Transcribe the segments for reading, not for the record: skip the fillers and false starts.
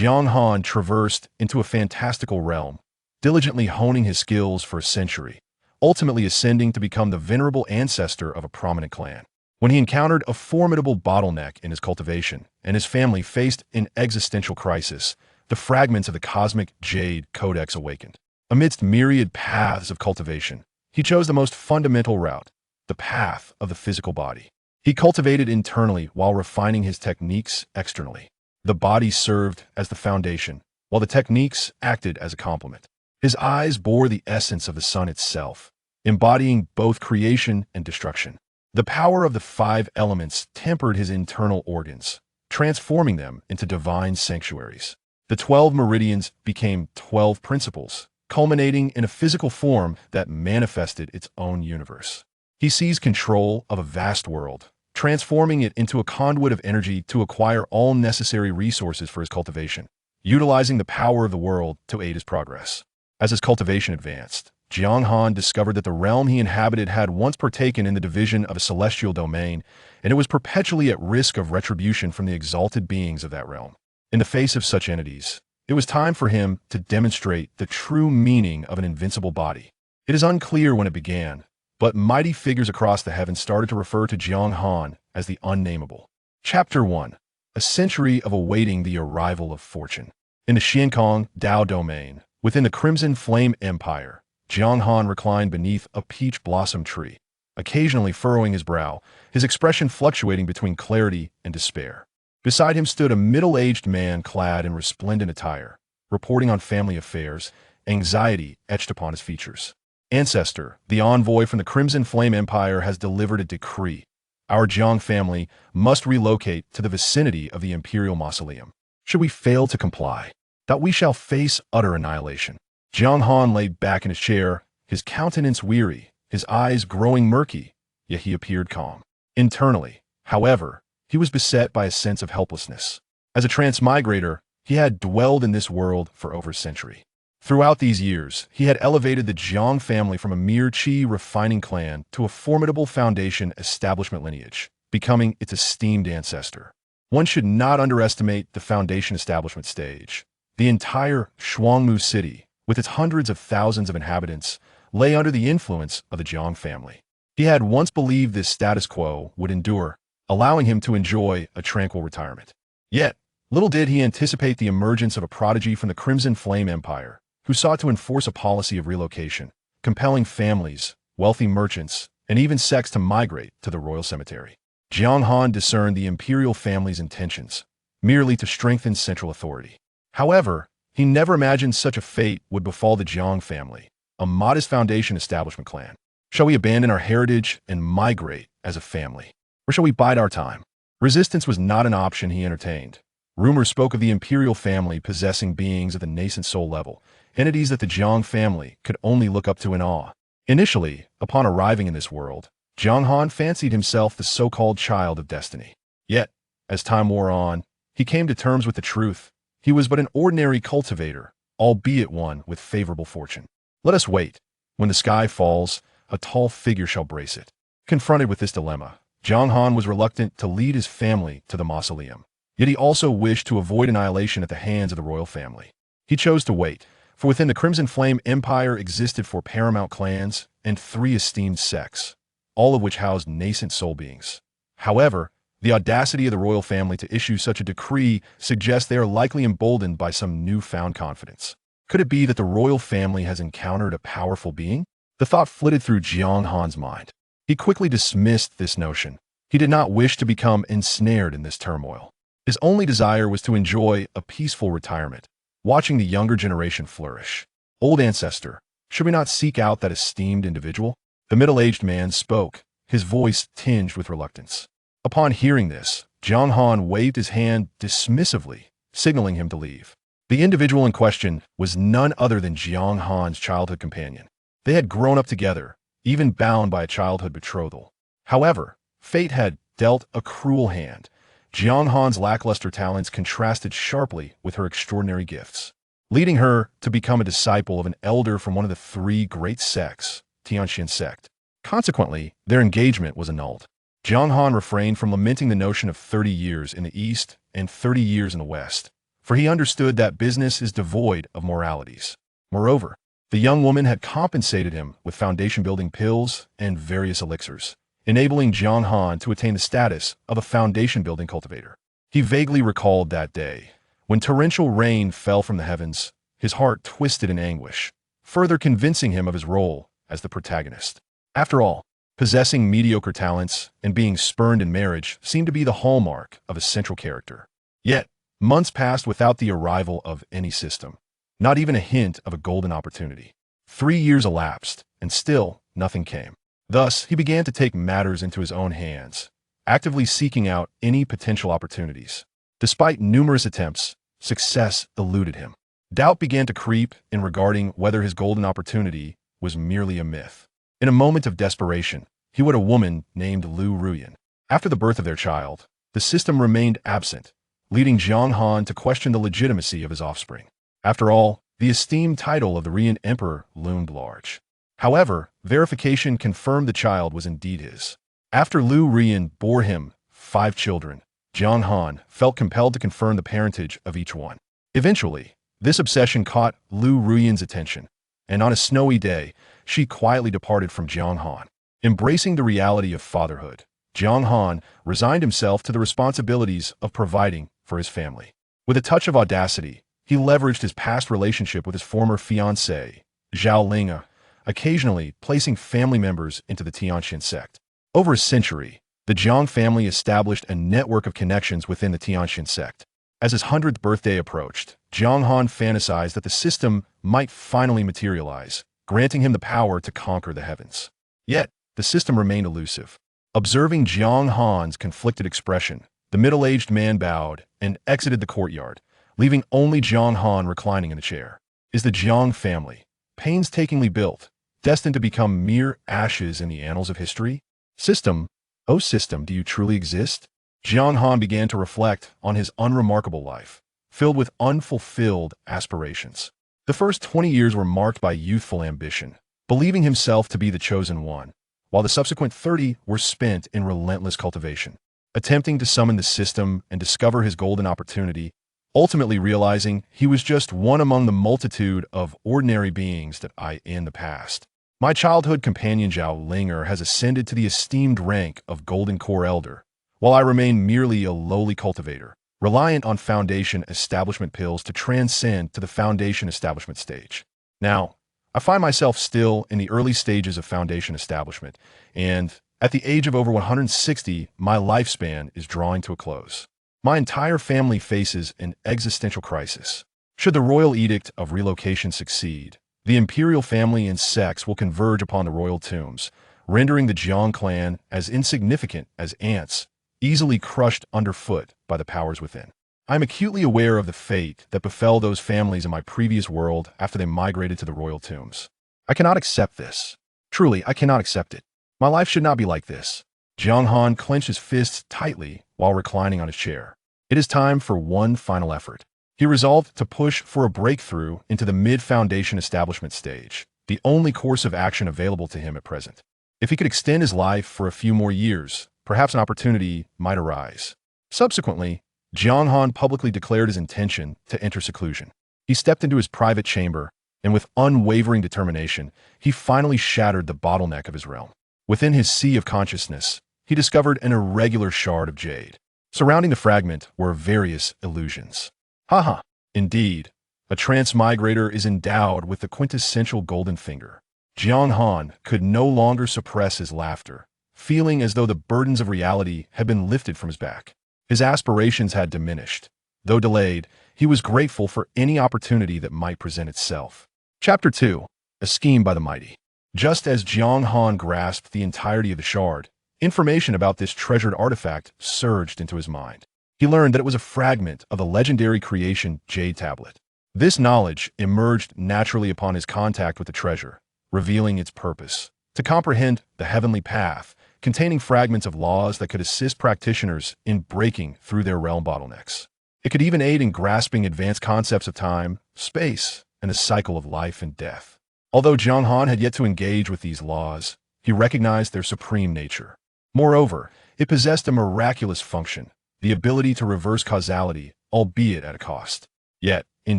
Jiang Han traversed into a fantastical realm, diligently honing his skills for a century, ultimately ascending to become the venerable ancestor of a prominent clan. When he encountered a formidable bottleneck in his cultivation, and his family faced an existential crisis, the fragments of the cosmic Jade Codex awakened. Amidst myriad paths of cultivation, he chose the most fundamental route, the path of the physical body. He cultivated internally while refining his techniques externally. The body served as the foundation, while the techniques acted as a complement. His eyes bore the essence of the sun itself, embodying both creation and destruction. The power of the 5 elements tempered his internal organs, transforming them into divine sanctuaries. The 12 meridians became 12 principles, culminating in a physical form that manifested its own universe. He seized control of a vast world, transforming it into a conduit of energy to acquire all necessary resources for his cultivation, utilizing the power of the world to aid his progress. As his cultivation advanced, Jiang Han discovered that the realm he inhabited had once partaken in the division of a celestial domain, and it was perpetually at risk of retribution from the exalted beings of that realm. In the face of such entities, it was time for him to demonstrate the true meaning of an invincible body. It is unclear when it began, but mighty figures across the heavens started to refer to Jiang Han as the Unnameable. Chapter 1. A century of awaiting the arrival of fortune. In the Xiankong Dao domain, within the Crimson Flame Empire, Jiang Han reclined beneath a peach blossom tree, occasionally furrowing his brow, his expression fluctuating between clarity and despair. Beside him stood a middle-aged man clad in resplendent attire, reporting on family affairs, anxiety etched upon his features. Ancestor, the envoy from the Crimson Flame Empire, has delivered a decree. Our Jiang family must relocate to the vicinity of the Imperial Mausoleum. Should we fail to comply, that we shall face utter annihilation. Jiang Han lay back in his chair, his countenance weary, his eyes growing murky, yet he appeared calm. Internally, however, he was beset by a sense of helplessness. As a transmigrator, he had dwelled in this world for over a century. Throughout these years, he had elevated the Jiang family from a mere qi refining clan to a formidable foundation establishment lineage, becoming its esteemed ancestor. One should not underestimate the foundation establishment stage. The entire Shuangmu city, with its hundreds of thousands of inhabitants, lay under the influence of the Jiang family. He had once believed this status quo would endure, allowing him to enjoy a tranquil retirement. Yet, little did he anticipate the emergence of a prodigy from the Crimson Flame Empire, who sought to enforce a policy of relocation, compelling families, wealthy merchants, and even sects to migrate to the royal cemetery. Jiang Han discerned the imperial family's intentions, merely to strengthen central authority. However, he never imagined such a fate would befall the Jiang family, a modest foundation establishment clan. Shall we abandon our heritage and migrate as a family? Or shall we bide our time? Resistance was not an option he entertained. Rumors spoke of the imperial family possessing beings at the nascent soul level, entities that the Jiang family could only look up to in awe. Initially, upon arriving in this world, Jiang Han fancied himself the so-called child of destiny. Yet, as time wore on, he came to terms with the truth. He was but an ordinary cultivator, albeit one with favorable fortune. Let us wait. When the sky falls, a tall figure shall brace it. Confronted with this dilemma, Jiang Han was reluctant to lead his family to the mausoleum. Yet he also wished to avoid annihilation at the hands of the royal family. He chose to wait, for within the Crimson Flame Empire existed 4 paramount clans and 3 esteemed sects, all of which housed nascent soul beings. However, the audacity of the royal family to issue such a decree suggests they are likely emboldened by some newfound confidence. Could it be that the royal family has encountered a powerful being? The thought flitted through Jiang Han's mind. He quickly dismissed this notion. He did not wish to become ensnared in this turmoil. His only desire was to enjoy a peaceful retirement, watching the younger generation flourish. Old ancestor, should we not seek out that esteemed individual? The middle-aged man spoke, his voice tinged with reluctance. Upon hearing this, Jiang Han waved his hand dismissively, signaling him to leave. The individual in question was none other than Jiang Han's childhood companion. They had grown up together, even bound by a childhood betrothal. However, fate had dealt a cruel hand. Jiang Han's lackluster talents contrasted sharply with her extraordinary gifts, leading her to become a disciple of an elder from one of the 3 great sects, Tianxian sect. Consequently, their engagement was annulled. Jiang Han refrained from lamenting the notion of 30 years in the east and 30 years in the west, for he understood that business is devoid of moralities. Moreover, the young woman had compensated him with foundation-building pills and various elixirs, enabling Jiang Han to attain the status of a foundation-building cultivator. He vaguely recalled that day. When torrential rain fell from the heavens, his heart twisted in anguish, further convincing him of his role as the protagonist. After all, possessing mediocre talents and being spurned in marriage seemed to be the hallmark of a central character. Yet, months passed without the arrival of any system, not even a hint of a golden opportunity. 3 years elapsed, and still nothing came. Thus, he began to take matters into his own hands, actively seeking out any potential opportunities. Despite numerous attempts, success eluded him. Doubt began to creep in regarding whether his golden opportunity was merely a myth. In a moment of desperation, he wed a woman named Lu Ruyan. After the birth of their child, the system remained absent, leading Jiang Han to question the legitimacy of his offspring. After all, the esteemed title of the Ruyan Emperor loomed large. However, verification confirmed the child was indeed his. After Lu Ruyan bore him 5 children, Jiang Han felt compelled to confirm the parentage of each one. Eventually, this obsession caught Lu Ruyan's attention, and on a snowy day, she quietly departed from Jiang Han. Embracing the reality of fatherhood, Jiang Han resigned himself to the responsibilities of providing for his family. With a touch of audacity, he leveraged his past relationship with his former fiancée, Zhao Linga, occasionally placing family members into the Tianxin sect. Over a century, the Jiang family established a network of connections within the Tianxin sect. As his 100th birthday approached, Jiang Han fantasized that the system might finally materialize, granting him the power to conquer the heavens. Yet, the system remained elusive. Observing Jiang Han's conflicted expression, the middle-aged man bowed and exited the courtyard, leaving only Jiang Han reclining in a chair. Is the Jiang family, painstakingly built, destined to become mere ashes in the annals of history? System, oh system, do you truly exist? Jiang Han began to reflect on his unremarkable life, filled with unfulfilled aspirations. The first 20 years were marked by youthful ambition, believing himself to be the chosen one, while the subsequent 30 were spent in relentless cultivation, attempting to summon the system and discover his golden opportunity, ultimately realizing he was just one among the multitude of ordinary beings that I in the past. My childhood companion Zhao Linger has ascended to the esteemed rank of Golden Core Elder, while I remain merely a lowly cultivator, reliant on Foundation establishment pills to transcend to the Foundation establishment stage. Now, I find myself still in the early stages of Foundation establishment, and at the age of over 160, my lifespan is drawing to a close. My entire family faces an existential crisis. Should the royal edict of relocation succeed, the imperial family and sects will converge upon the royal tombs, rendering the Jiang clan as insignificant as ants, easily crushed underfoot by the powers within. I am acutely aware of the fate that befell those families in my previous world after they migrated to the royal tombs. I cannot accept this. Truly, I cannot accept it. My life should not be like this. Jiang Han clenched his fists tightly while reclining on his chair. It is time for one final effort. He resolved to push for a breakthrough into the mid-Foundation establishment stage, the only course of action available to him at present. If he could extend his life for a few more years, perhaps an opportunity might arise. Subsequently, Jiang Han publicly declared his intention to enter seclusion. He stepped into his private chamber, and with unwavering determination, he finally shattered the bottleneck of his realm. Within his sea of consciousness, he discovered an irregular shard of jade. Surrounding the fragment were various illusions. Haha, indeed, a transmigrator is endowed with the quintessential golden finger. Jiang Han could no longer suppress his laughter, feeling as though the burdens of reality had been lifted from his back. His aspirations had diminished. Though delayed, he was grateful for any opportunity that might present itself. Chapter 2. A Scheme by the Mighty. Just as Jiang Han grasped the entirety of the shard, information about this treasured artifact surged into his mind. He learned that it was a fragment of the legendary creation Jade Tablet. This knowledge emerged naturally upon his contact with the treasure, revealing its purpose: to comprehend the heavenly path, containing fragments of laws that could assist practitioners in breaking through their realm bottlenecks. It could even aid in grasping advanced concepts of time, space, and the cycle of life and death. Although Jiang Han had yet to engage with these laws, he recognized their supreme nature. Moreover, it possessed a miraculous function: the ability to reverse causality, albeit at a cost. Yet, in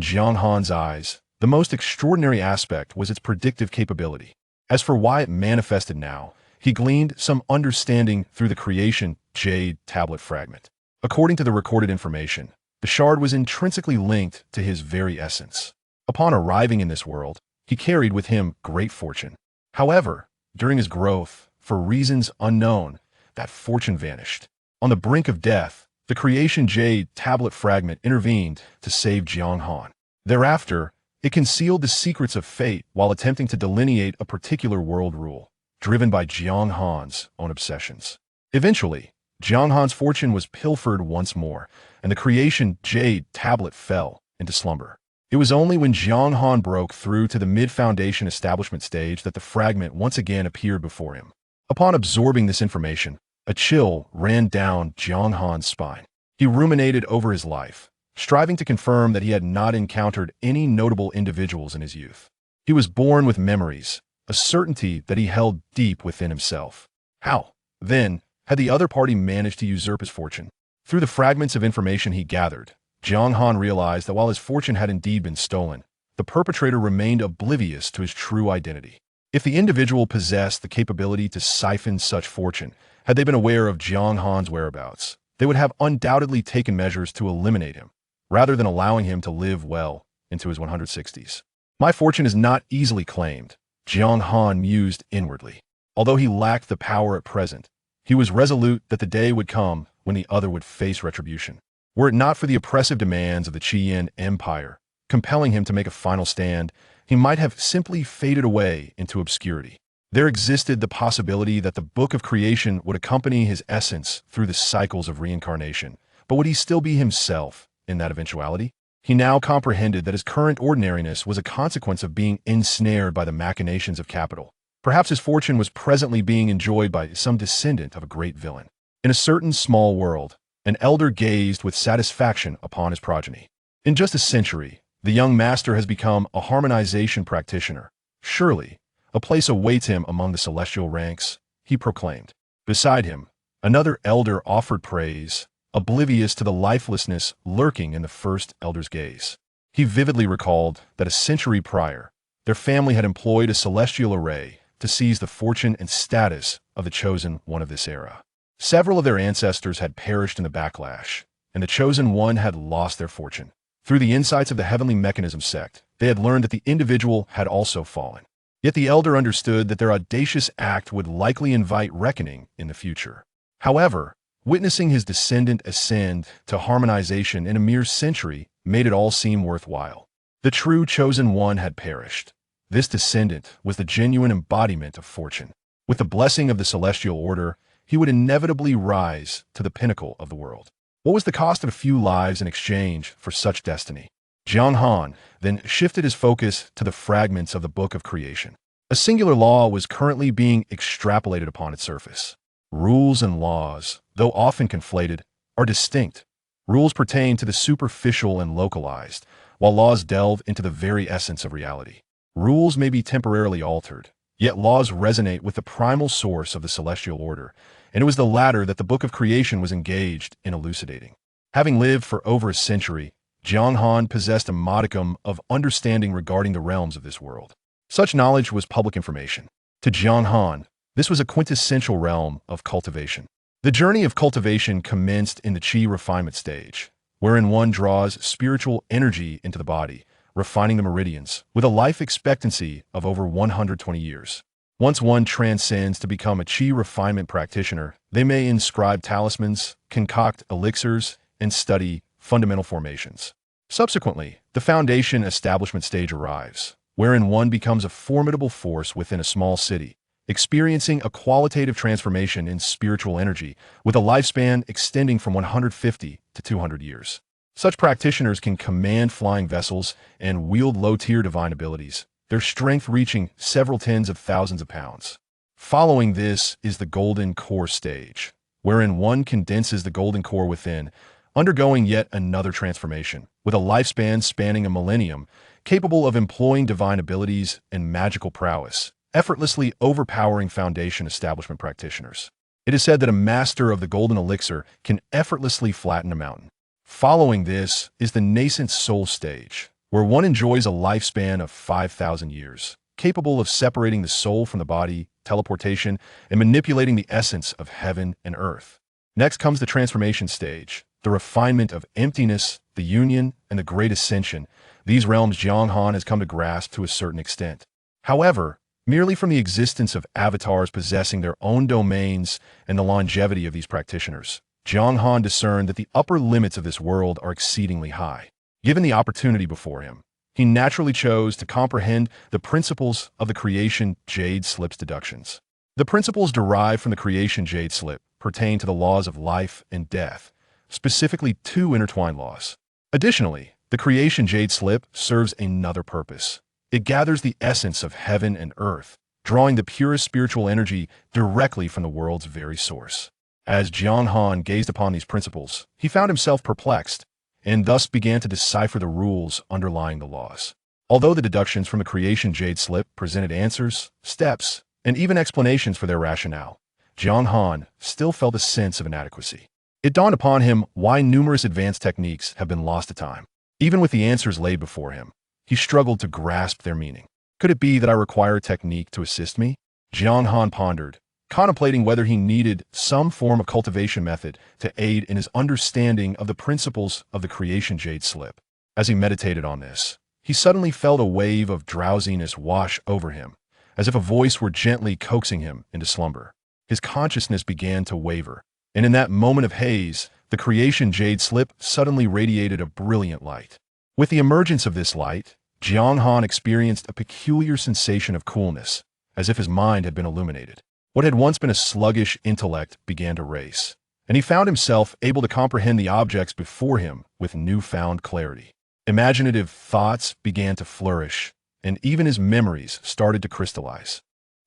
Jiang Han's eyes, the most extraordinary aspect was its predictive capability. As for why it manifested now, he gleaned some understanding through the Cultivation Jade Tablet fragment. According to the recorded information, the shard was intrinsically linked to his very essence. Upon arriving in this world, he carried with him great fortune. However, during his growth, for reasons unknown, that fortune vanished. On the brink of death, the Cultivation Jade Tablet fragment intervened to save Jiang Han. Thereafter, it concealed the secrets of fate while attempting to delineate a particular world rule, driven by Jiang Han's own obsessions. Eventually, Jiang Han's fortune was pilfered once more, and the Cultivation Jade Tablet fell into slumber. It was only when Jiang Han broke through to the mid-foundation establishment stage that the fragment once again appeared before him. Upon absorbing this information, a chill ran down Jiang Han's spine. He ruminated over his life, striving to confirm that he had not encountered any notable individuals in his youth. He was born with memories, a certainty that he held deep within himself. How, then, had the other party managed to usurp his fortune? Through the fragments of information he gathered, Jiang Han realized that while his fortune had indeed been stolen, the perpetrator remained oblivious to his true identity. If the individual possessed the capability to siphon such fortune, had they been aware of Jiang Han's whereabouts, they would have undoubtedly taken measures to eliminate him, rather than allowing him to live well into his 160s. My fortune is not easily claimed, Jiang Han mused inwardly. Although he lacked the power at present, he was resolute that the day would come when the other would face retribution. Were it not for the oppressive demands of the Qian Empire, compelling him to make a final stand, he might have simply faded away into obscurity. There existed the possibility that the Book of Creation would accompany his essence through the cycles of reincarnation, but would he still be himself in that eventuality? He now comprehended that his current ordinariness was a consequence of being ensnared by the machinations of capital. Perhaps his fortune was presently being enjoyed by some descendant of a great villain. In a certain small world, an elder gazed with satisfaction upon his progeny. In just a century, the young master has become a harmonization practitioner. Surely, a place awaits him among the celestial ranks, he proclaimed. Beside him, another elder offered praise, oblivious to the lifelessness lurking in the first elder's gaze. He vividly recalled that a century prior, their family had employed a celestial array to seize the fortune and status of the chosen one of this era. Several of their ancestors had perished in the backlash, and the chosen one had lost their fortune. Through the insights of the heavenly mechanism sect, they had learned that the individual had also fallen. Yet the elder understood that their audacious act would likely invite reckoning in the future. However, witnessing his descendant ascend to harmonization in a mere century made it all seem worthwhile. The true chosen one had perished. This descendant was the genuine embodiment of fortune. With the blessing of the celestial order, he would inevitably rise to the pinnacle of the world. What was the cost of a few lives in exchange for such destiny? Jiang Han then shifted his focus to the fragments of the Book of Creation. A singular law was currently being extrapolated upon its surface. Rules and laws, though often conflated, are distinct. Rules pertain to the superficial and localized, while laws delve into the very essence of reality. Rules may be temporarily altered, yet laws resonate with the primal source of the celestial order, and it was the latter that the Book of Creation was engaged in elucidating. Having lived for over a century, Jiang Han possessed a modicum of understanding regarding the realms of this world. Such knowledge was public information. To Jiang Han, this was a quintessential realm of cultivation. The journey of cultivation commenced in the Qi refinement stage, wherein one draws spiritual energy into the body, refining the meridians, with a life expectancy of over 120 years. Once one transcends to become a Qi refinement practitioner, they may inscribe talismans, concoct elixirs, and study fundamental formations. Subsequently, the foundation establishment stage arrives, wherein one becomes a formidable force within a small city, experiencing a qualitative transformation in spiritual energy with a lifespan extending from 150 to 200 years. Such practitioners can command flying vessels and wield low-tier divine abilities, their strength reaching several tens of thousands of pounds. Following this is the golden core stage, wherein one condenses the golden core within, undergoing yet another transformation, with a lifespan spanning a millennium, capable of employing divine abilities and magical prowess, effortlessly overpowering foundation establishment practitioners. It is said that a master of the golden elixir can effortlessly flatten a mountain. Following this is the nascent soul stage, where one enjoys a lifespan of 5,000 years, capable of separating the soul from the body, teleportation, and manipulating the essence of heaven and earth. Next comes the transformation stage, the refinement of emptiness, the union, and the great ascension. These realms Jiang Han has come to grasp to a certain extent. However, merely from the existence of avatars possessing their own domains and the longevity of these practitioners, Jiang Han discerned that the upper limits of this world are exceedingly high. Given the opportunity before him, he naturally chose to comprehend the principles of the Creation Jade Slip's deductions. The principles derived from the Creation Jade Slip pertain to the laws of life and death, specifically two intertwined laws. Additionally, the Creation Jade Slip serves another purpose. It gathers the essence of heaven and earth, drawing the purest spiritual energy directly from the world's very source. As Jiang Han gazed upon these principles, he found himself perplexed, and thus began to decipher the rules underlying the laws. Although the deductions from the Creation Jade Slip presented answers, steps, and even explanations for their rationale, Jiang Han still felt a sense of inadequacy. It dawned upon him why numerous advanced techniques have been lost to time. Even with the answers laid before him, he struggled to grasp their meaning. Could it be that I require technique to assist me? Jiang Han pondered, contemplating whether he needed some form of cultivation method to aid in his understanding of the principles of the Creation Jade Slip. As he meditated on this, he suddenly felt a wave of drowsiness wash over him, as if a voice were gently coaxing him into slumber. His consciousness began to waver, and in that moment of haze, the Creation Jade Slip suddenly radiated a brilliant light. With the emergence of this light, Jiang Han experienced a peculiar sensation of coolness, as if his mind had been illuminated. What had once been a sluggish intellect began to race, and he found himself able to comprehend the objects before him with newfound clarity. Imaginative thoughts began to flourish, and even his memories started to crystallize.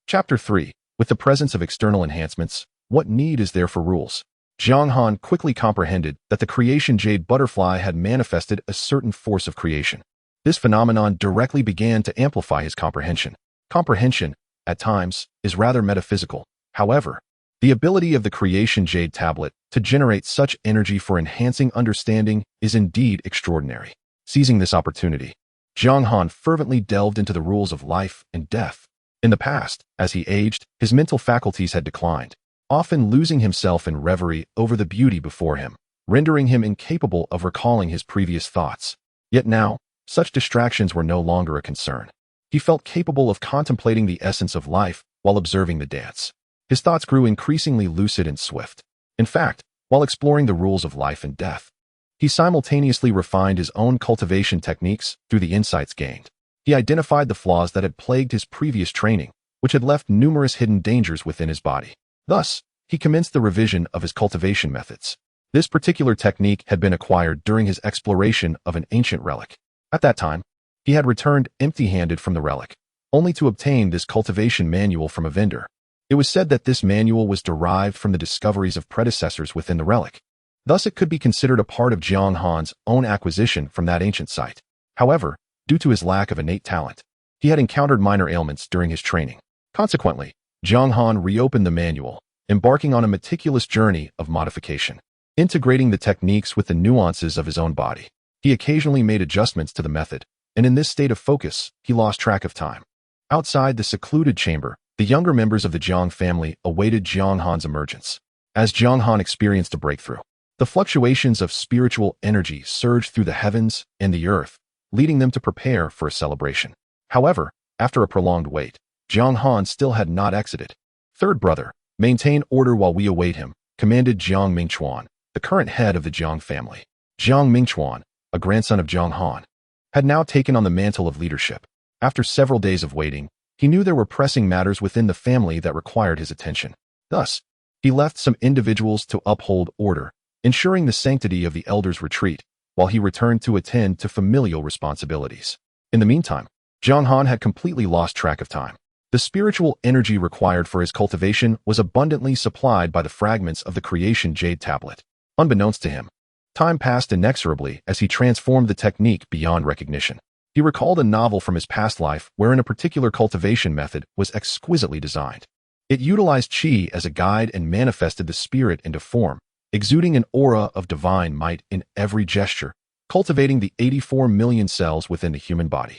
Chapter 3. With the presence of external enhancements, what need is there for rules? Jiang Han quickly comprehended that the Creation Jade Butterfly had manifested a certain force of creation. This phenomenon directly began to amplify his comprehension. Comprehension, at times, is rather metaphysical. However, the ability of the Creation Jade Tablet to generate such energy for enhancing understanding is indeed extraordinary. Seizing this opportunity, Jiang Han fervently delved into the rules of life and death. In the past, as he aged, his mental faculties had declined, often losing himself in reverie over the beauty before him, rendering him incapable of recalling his previous thoughts. Yet now, such distractions were no longer a concern. He felt capable of contemplating the essence of life while observing the dance. His thoughts grew increasingly lucid and swift. In fact, while exploring the rules of life and death, he simultaneously refined his own cultivation techniques through the insights gained. He identified the flaws that had plagued his previous training, which had left numerous hidden dangers within his body. Thus, he commenced the revision of his cultivation methods. This particular technique had been acquired during his exploration of an ancient relic. At that time, he had returned empty-handed from the relic, only to obtain this cultivation manual from a vendor. It was said that this manual was derived from the discoveries of predecessors within the relic. Thus, it could be considered a part of Jiang Han's own acquisition from that ancient site. However, due to his lack of innate talent, he had encountered minor ailments during his training. Consequently, Jiang Han reopened the manual, embarking on a meticulous journey of modification. Integrating the techniques with the nuances of his own body, he occasionally made adjustments to the method, and in this state of focus, he lost track of time. Outside the secluded chamber, the younger members of the Jiang family awaited Jiang Han's emergence. As Jiang Han experienced a breakthrough, the fluctuations of spiritual energy surged through the heavens and the earth, leading them to prepare for a celebration. However, after a prolonged wait, Jiang Han still had not exited. Third brother, maintain order while we await him, commanded Jiang Mingchuan, the current head of the Jiang family. Jiang Mingchuan, a grandson of Jiang Han, had now taken on the mantle of leadership. After several days of waiting, he knew there were pressing matters within the family that required his attention. Thus, he left some individuals to uphold order, ensuring the sanctity of the elders' retreat, while he returned to attend to familial responsibilities. In the meantime, Jiang Han had completely lost track of time. The spiritual energy required for his cultivation was abundantly supplied by the fragments of the Creation Jade Tablet. Unbeknownst to him, time passed inexorably as he transformed the technique beyond recognition. He recalled a novel from his past life wherein a particular cultivation method was exquisitely designed. It utilized qi as a guide and manifested the spirit into form, exuding an aura of divine might in every gesture, cultivating the 84 million cells within the human body.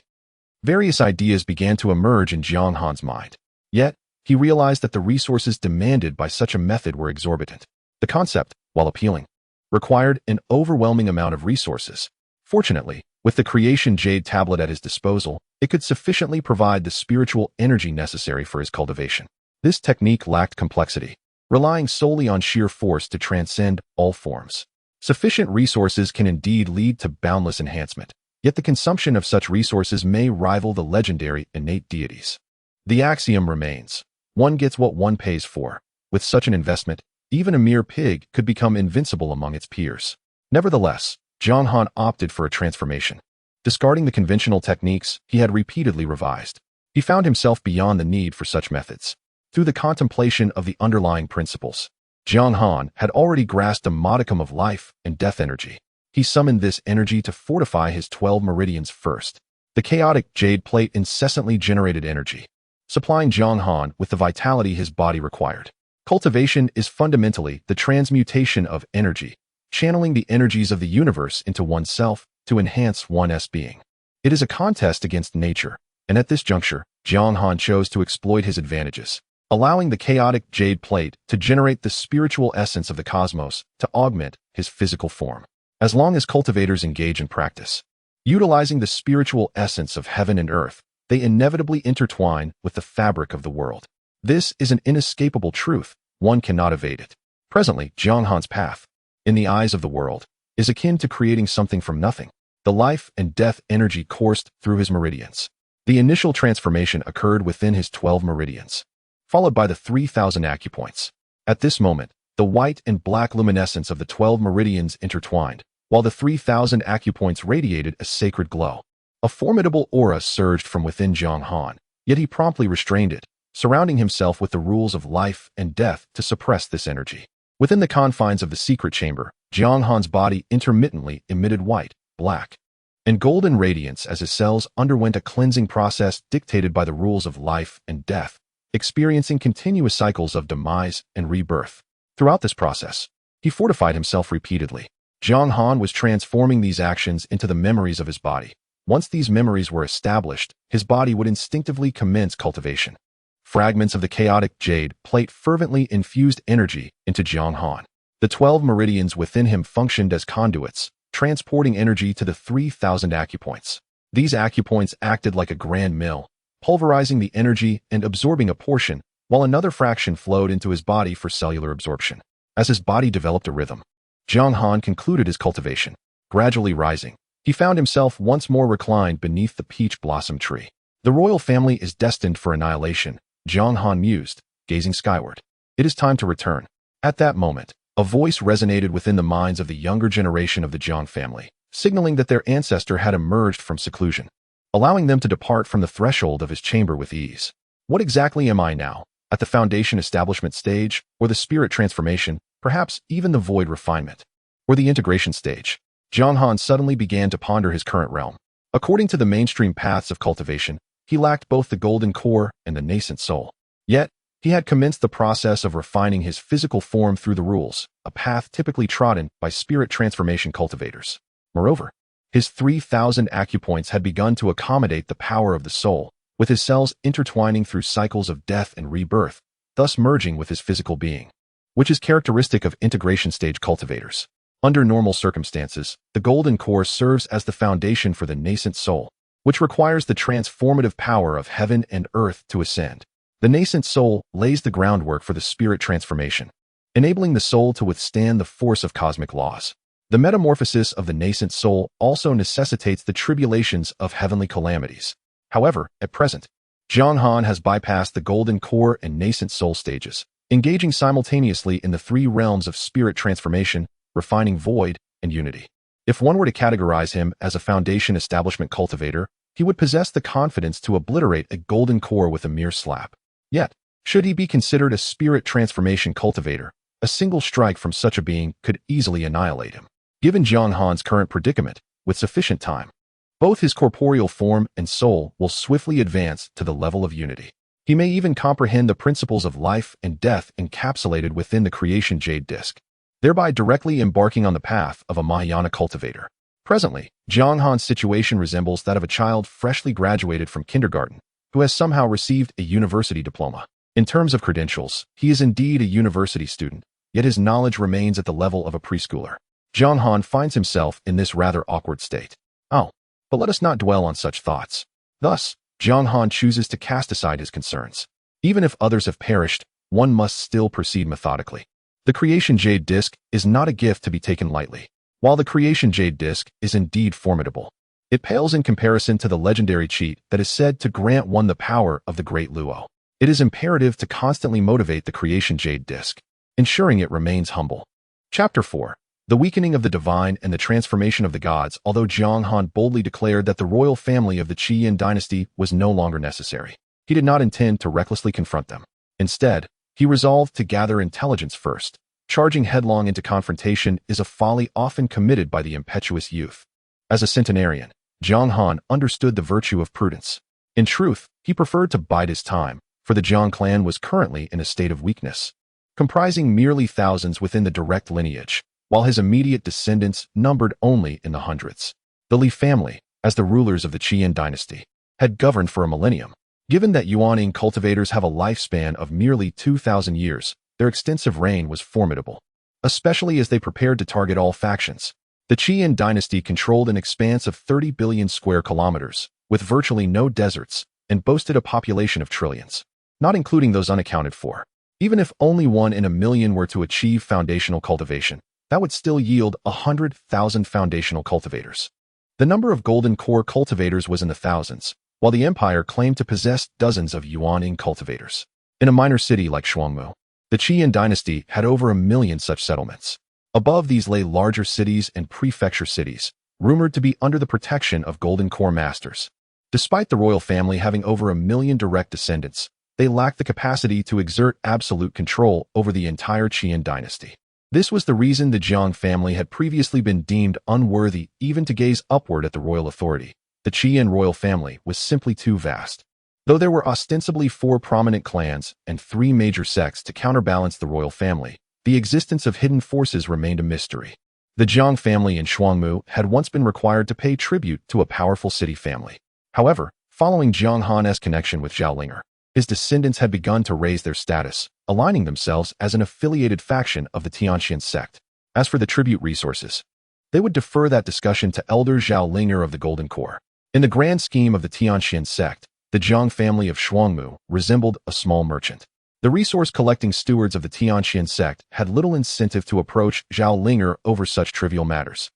Various ideas began to emerge in Jiang Han's mind. Yet, he realized that the resources demanded by such a method were exorbitant. The concept, while appealing, required an overwhelming amount of resources. Fortunately, with the Cultivation Jade Tablet at his disposal, it could sufficiently provide the spiritual energy necessary for his cultivation. This technique lacked complexity, relying solely on sheer force to transcend all forms. Sufficient resources can indeed lead to boundless enhancement, yet the consumption of such resources may rival the legendary innate deities. The axiom remains: one gets what one pays for. With such an investment, even a mere pig could become invincible among its peers. Nevertheless, Jiang Han opted for a transformation. Discarding the conventional techniques he had repeatedly revised, he found himself beyond the need for such methods. Through the contemplation of the underlying principles, Jiang Han had already grasped a modicum of life and death energy. He summoned this energy to fortify his 12 meridians first. The chaotic jade plate incessantly generated energy, supplying Jiang Han with the vitality his body required. Cultivation is fundamentally the transmutation of energy, channeling the energies of the universe into oneself to enhance one's being. It is a contest against nature, and at this juncture, Jiang Han chose to exploit his advantages, allowing the chaotic jade plate to generate the spiritual essence of the cosmos to augment his physical form. As long as cultivators engage in practice, utilizing the spiritual essence of heaven and earth, they inevitably intertwine with the fabric of the world. This is an inescapable truth. One cannot evade it. Presently, Jiang Han's path, in the eyes of the world, is akin to creating something from nothing. The life and death energy coursed through his meridians. The initial transformation occurred within his 12 meridians, followed by the 3,000 acupoints. At this moment, the white and black luminescence of the 12 meridians intertwined, while the 3,000 acupoints radiated a sacred glow. A formidable aura surged from within Jiang Han, yet he promptly restrained it, surrounding himself with the rules of life and death to suppress this energy. Within the confines of the secret chamber, Jiang Han's body intermittently emitted white, black, and golden radiance as his cells underwent a cleansing process dictated by the rules of life and death, experiencing continuous cycles of demise and rebirth. Throughout this process, he fortified himself repeatedly. Jiang Han was transforming these actions into the memories of his body. Once these memories were established, his body would instinctively commence cultivation. Fragments of the chaotic jade plate fervently infused energy into Jiang Han. The 12 meridians within him functioned as conduits, transporting energy to the 3,000 acupoints. These acupoints acted like a grand mill, pulverizing the energy and absorbing a portion, while another fraction flowed into his body for cellular absorption. As his body developed a rhythm, Jiang Han concluded his cultivation. Gradually rising, he found himself once more reclined beneath the peach blossom tree. The royal family is destined for annihilation, Jiang Han mused, gazing skyward. It is time to return. At that moment, a voice resonated within the minds of the younger generation of the Jiang family, signaling that their ancestor had emerged from seclusion, allowing them to depart from the threshold of his chamber with ease. What exactly am I now? At the foundation establishment stage, or the spirit transformation, perhaps even the void refinement, or the integration stage? Jiang Han suddenly began to ponder his current realm. According to the mainstream paths of cultivation, he lacked both the golden core and the nascent soul. Yet, he had commenced the process of refining his physical form through the rules, a path typically trodden by spirit transformation cultivators. Moreover, his 3,000 acupoints had begun to accommodate the power of the soul, with his cells intertwining through cycles of death and rebirth, thus merging with his physical being, which is characteristic of integration stage cultivators. Under normal circumstances, the golden core serves as the foundation for the nascent soul, which requires the transformative power of heaven and earth to ascend. The nascent soul lays the groundwork for the spirit transformation, enabling the soul to withstand the force of cosmic laws. The metamorphosis of the nascent soul also necessitates the tribulations of heavenly calamities. However, at present, Jiang Han has bypassed the golden core and nascent soul stages, engaging simultaneously in the three realms of spirit transformation, refining void, and unity. If one were to categorize him as a foundation establishment cultivator, he would possess the confidence to obliterate a golden core with a mere slap. Yet, should he be considered a spirit transformation cultivator, a single strike from such a being could easily annihilate him. Given Jiang Han's current predicament, with sufficient time, both his corporeal form and soul will swiftly advance to the level of unity. He may even comprehend the principles of life and death encapsulated within the Cultivation Jade Disc. thereby directly embarking on the path of a Mahayana cultivator. Presently, Jiang Han's situation resembles that of a child freshly graduated from kindergarten, who has somehow received a university diploma. In terms of credentials, he is indeed a university student, yet his knowledge remains at the level of a preschooler. Jiang Han finds himself in this rather awkward state. Oh, but let us not dwell on such thoughts. Thus, Jiang Han chooses to cast aside his concerns. Even if others have perished, one must still proceed methodically. The Creation Jade Disc is not a gift to be taken lightly. While the Creation Jade Disc is indeed formidable, it pales in comparison to the legendary cheat that is said to grant one the power of the Great Luo. It is imperative to constantly motivate the Creation Jade Disc, ensuring it remains humble. Chapter 4. The Weakening of the Divine and the Transformation of the Gods. Although Jiang Han boldly declared that the royal family of the Qian dynasty was no longer necessary, he did not intend to recklessly confront them. Instead, he resolved to gather intelligence first. Charging headlong into confrontation is a folly often committed by the impetuous youth. As a centenarian, Jiang Han understood the virtue of prudence. In truth, he preferred to bide his time, for the Jiang clan was currently in a state of weakness, comprising merely thousands within the direct lineage, while his immediate descendants numbered only in the hundreds. The Li family, as the rulers of the Qian dynasty, had governed for a millennium. Given that Yuaning cultivators have a lifespan of merely 2,000 years, their extensive reign was formidable, especially as they prepared to target all factions. The Qian dynasty controlled an expanse of 30 billion square kilometers, with virtually no deserts, and boasted a population of trillions, not including those unaccounted for. Even if only 1 in a million were to achieve foundational cultivation, that would still yield 100,000 foundational cultivators. The number of golden core cultivators was in the thousands, while the empire claimed to possess dozens of Yuaning cultivators. In a minor city like Shuangmu, the Qian dynasty had over 1 million such settlements. Above these lay larger cities and prefecture cities, rumored to be under the protection of golden core masters. Despite the royal family having over 1 million direct descendants, they lacked the capacity to exert absolute control over the entire Qian dynasty. This was the reason the Jiang family had previously been deemed unworthy even to gaze upward at the royal authority. The Qian royal family was simply too vast. Though there were ostensibly 4 prominent clans and 3 major sects to counterbalance the royal family, the existence of hidden forces remained a mystery. The Jiang family in Shuangmu had once been required to pay tribute to a powerful city family. However, following Jiang Han's connection with Zhao Linger, his descendants had begun to raise their status, aligning themselves as an affiliated faction of the Tianxian sect. As for the tribute resources, they would defer that discussion to Elder Zhao Linger of the Golden Core. In the grand scheme of the Tianxian sect, the Jiang family of Shuangmu resembled a small merchant. The resource-collecting stewards of the Tianxian sect had little incentive to approach Zhao Linger over such trivial matters,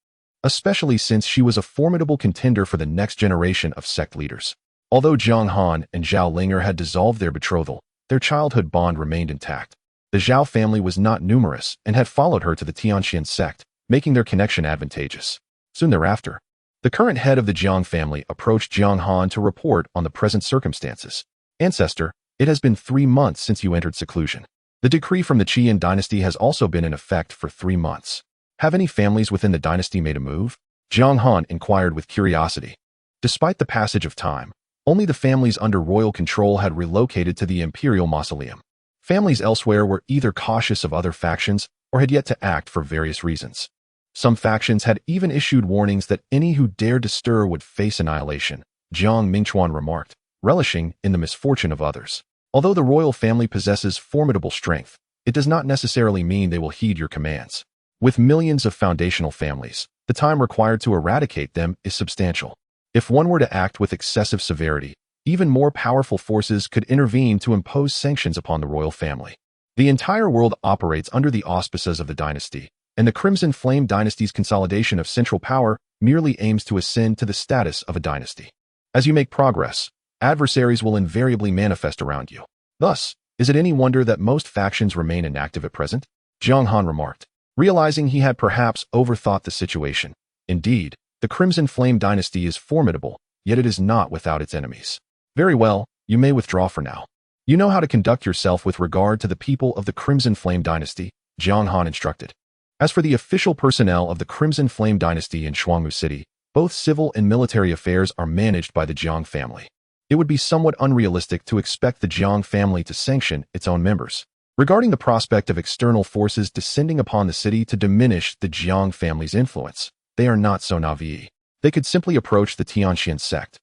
especially since she was a formidable contender for the next generation of sect leaders. Although Jiang Han and Zhao Linger had dissolved their betrothal, their childhood bond remained intact. The Zhao family was not numerous and had followed her to the Tianxian sect, making their connection advantageous. Soon thereafter, the current head of the Jiang family approached Jiang Han to report on the present circumstances. Ancestor, it has been 3 months since you entered seclusion. The decree from the Qian dynasty has also been in effect for 3 months. Have any families within the dynasty made a move? Jiang Han inquired with curiosity. Despite the passage of time, only the families under royal control had relocated to the imperial mausoleum. Families elsewhere were either cautious of other factions or had yet to act for various reasons. Some factions had even issued warnings that any who dared to stir would face annihilation, Jiang Mingchuan remarked, relishing in the misfortune of others. Although the royal family possesses formidable strength, it does not necessarily mean they will heed your commands. With millions of foundational families, the time required to eradicate them is substantial. If one were to act with excessive severity, even more powerful forces could intervene to impose sanctions upon the royal family. The entire world operates under the auspices of the dynasty, and the Crimson Flame dynasty's consolidation of central power merely aims to ascend to the status of a dynasty. As you make progress, adversaries will invariably manifest around you. Thus, is it any wonder that most factions remain inactive at present? Jiang Han remarked, realizing he had perhaps overthought the situation. Indeed, the Crimson Flame dynasty is formidable, yet it is not without its enemies. Very well, you may withdraw for now. You know how to conduct yourself with regard to the people of the Crimson Flame dynasty, Jiang Han instructed. As for the official personnel of the Crimson Flame dynasty in Shuangmu City, both civil and military affairs are managed by the Jiang family. It would be somewhat unrealistic to expect the Jiang family to sanction its own members. regarding the prospect of external forces descending upon the city to diminish the Jiang family's influence. They are not so naive. They could simply approach the Tianxian sect,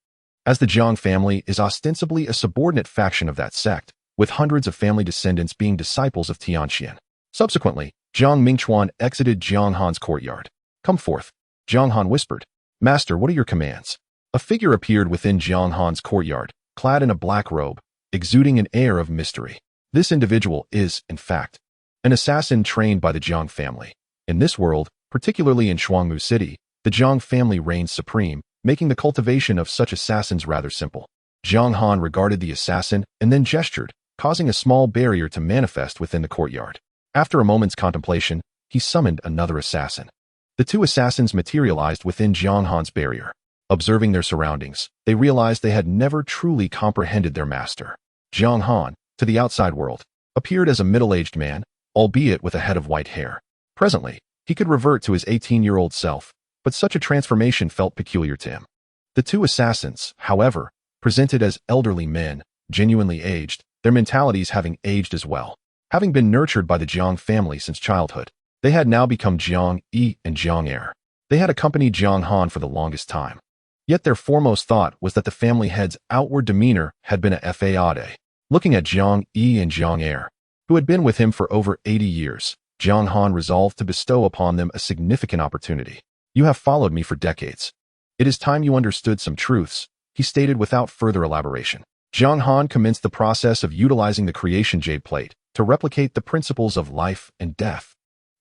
as the Jiang family is ostensibly a subordinate faction of that sect, with hundreds of family descendants being disciples of Tianxian. Subsequently, Jiang Mingchuan exited Jiang Han's courtyard. "Come forth," Jiang Han whispered. "Master, what are your commands?" A figure appeared within Jiang Han's courtyard, clad in a black robe, exuding an air of mystery. This individual is, in fact, an assassin trained by the Jiang family. In this world, particularly in Shuangmu City, the Jiang family reigns supreme, making the cultivation of such assassins rather simple. Jiang Han regarded the assassin and then gestured, causing a small barrier to manifest within the courtyard. After a moment's contemplation, he summoned another assassin. The two assassins materialized within Jiang Han's barrier. Observing their surroundings, they realized they had never truly comprehended their master. Jiang Han, to the outside world, appeared as a middle-aged man, albeit with a head of white hair. Presently, he could revert to his 18-year-old self, but such a transformation felt peculiar to him. The two assassins, however, presented as elderly men, genuinely aged, their mentalities having aged as well. Having been nurtured by the Jiang family since childhood, they had now become Jiang Yi and Jiang Heir. They had accompanied Jiang Han for the longest time. Yet their foremost thought was that the family head's outward demeanor had been a fade. Looking at Jiang Yi and Jiang Heir, who had been with him for over 80 years, Jiang Han resolved to bestow upon them a significant opportunity. "You have followed me for decades. It is time you understood some truths," he stated without further elaboration. Jiang Han commenced the process of utilizing the creation jade plate to replicate the principles of life and death.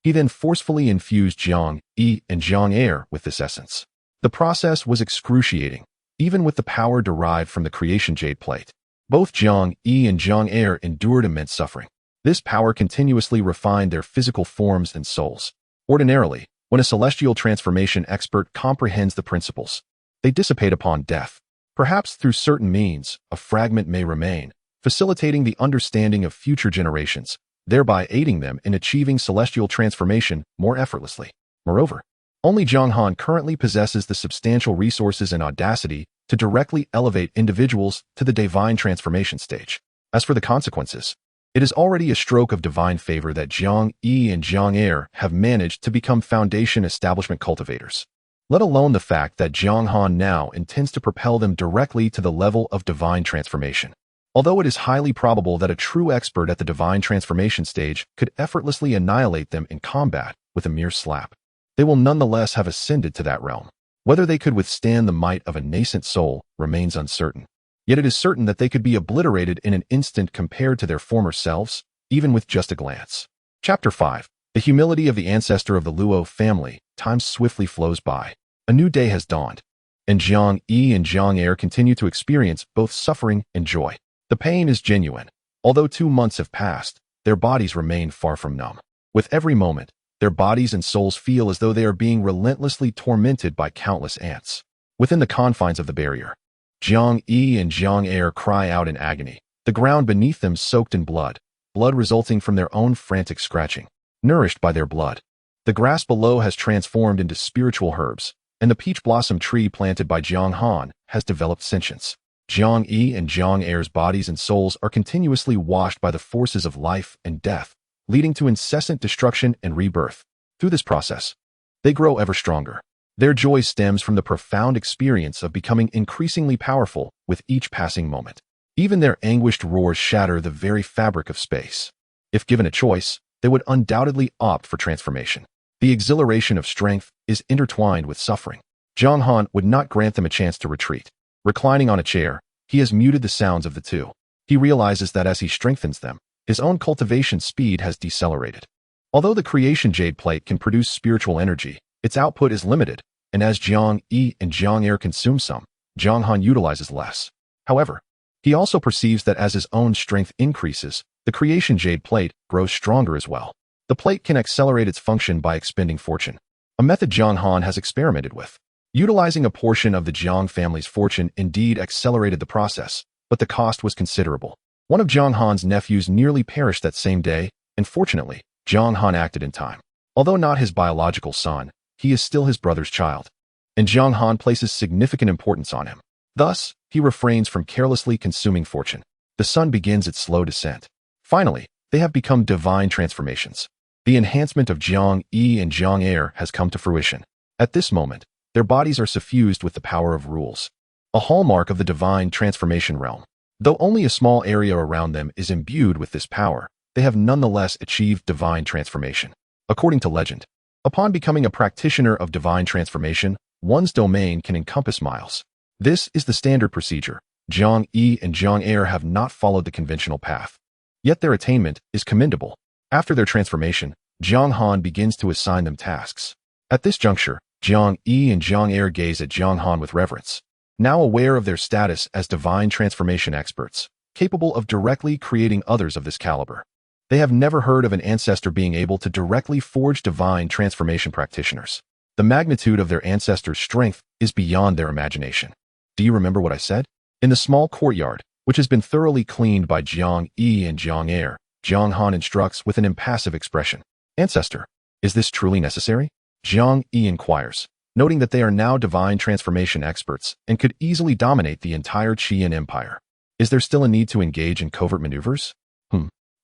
He then forcefully infused Jiang Yi and Jiang Heir with this essence. The process was excruciating, even with the power derived from the creation jade plate. Both Jiang Yi and Jiang Heir endured immense suffering. This power continuously refined their physical forms and souls. Ordinarily, when a celestial transformation expert comprehends the principles, they dissipate upon death. Perhaps through certain means, a fragment may remain, facilitating the understanding of future generations, thereby aiding them in achieving celestial transformation more effortlessly. Moreover, only Jiang Han currently possesses the substantial resources and audacity to directly elevate individuals to the divine transformation stage. As for the consequences, it is already a stroke of divine favor that Jiang Yi and Jiang Heir have managed to become foundation establishment cultivators, let alone the fact that Jiang Han now intends to propel them directly to the level of divine transformation. Although it is highly probable that a true expert at the divine transformation stage could effortlessly annihilate them in combat with a mere slap, they will nonetheless have ascended to that realm. Whether they could withstand the might of a nascent soul remains uncertain. Yet it is certain that they could be obliterated in an instant compared to their former selves, even with just a glance. Chapter 5. The humility of the ancestor of the Luo family. Time swiftly flows by. A new day has dawned, and Jiang Yi and Jiang Heir continue to experience both suffering and joy. The pain is genuine. Although 2 months have passed, their bodies remain far from numb. With every moment, their bodies and souls feel as though they are being relentlessly tormented by countless ants. Within the confines of the barrier, Jiang Yi and Jiang Heir cry out in agony, the ground beneath them soaked in blood resulting from their own frantic scratching. Nourished by their blood, the grass below has transformed into spiritual herbs, and the peach blossom tree planted by Jiang Han has developed sentience. Jiang Yi and Jiang Heir's bodies and souls are continuously washed by the forces of life and death, leading to incessant destruction and rebirth. Through this process, they grow ever stronger. Their joy stems from the profound experience of becoming increasingly powerful with each passing moment. Even their anguished roars shatter the very fabric of space. If given a choice, they would undoubtedly opt for transformation. The exhilaration of strength is intertwined with suffering. Jiang Han would not grant them a chance to retreat. Reclining on a chair, he has muted the sounds of the two. He realizes that as he strengthens them, his own cultivation speed has decelerated. Although the creation jade plate can produce spiritual energy, its output is limited, and as Jiang Yi and Jiang Heir consume some, Jiang Han utilizes less. However, he also perceives that as his own strength increases, the creation jade plate grows stronger as well. The plate can accelerate its function by expending fortune, a method Jiang Han has experimented with. Utilizing a portion of the Jiang family's fortune indeed accelerated the process, but the cost was considerable. One of Jiang Han's nephews nearly perished that same day, and fortunately, Jiang Han acted in time. Although not his biological son, he is still his brother's child, and Jiang Han places significant importance on him. Thus, he refrains from carelessly consuming fortune. The sun begins its slow descent. Finally, They have become divine transformations. The enhancement of Jiang Yi and Jiang Air has come to fruition. At this moment, their bodies are suffused with the power of rules, a hallmark of the divine transformation realm. Though only a small area around them is imbued with this power, they have nonetheless achieved divine transformation. According to legend, upon becoming a practitioner of divine transformation, one's domain can encompass miles. This is the standard procedure. Jiang Yi and Jiang Air have not followed the conventional path. Yet their attainment is commendable. After their transformation, Jiang Han begins to assign them tasks. At this juncture, Jiang Yi and Jiang Air gaze at Jiang Han with reverence. Now aware of their status as divine transformation experts, capable of directly creating others of this caliber. They have never heard of an ancestor being able to directly forge divine transformation practitioners. The magnitude of their ancestor's strength is beyond their imagination. Do you remember what I said? In the small courtyard, which has been thoroughly cleaned by Jiang Yi and Jiang Air, Jiang Han instructs with an impassive expression. Ancestor, is this truly necessary? Jiang Yi inquires, noting that they are now divine transformation experts and could easily dominate the entire Qian Empire. Is there still a need to engage in covert maneuvers?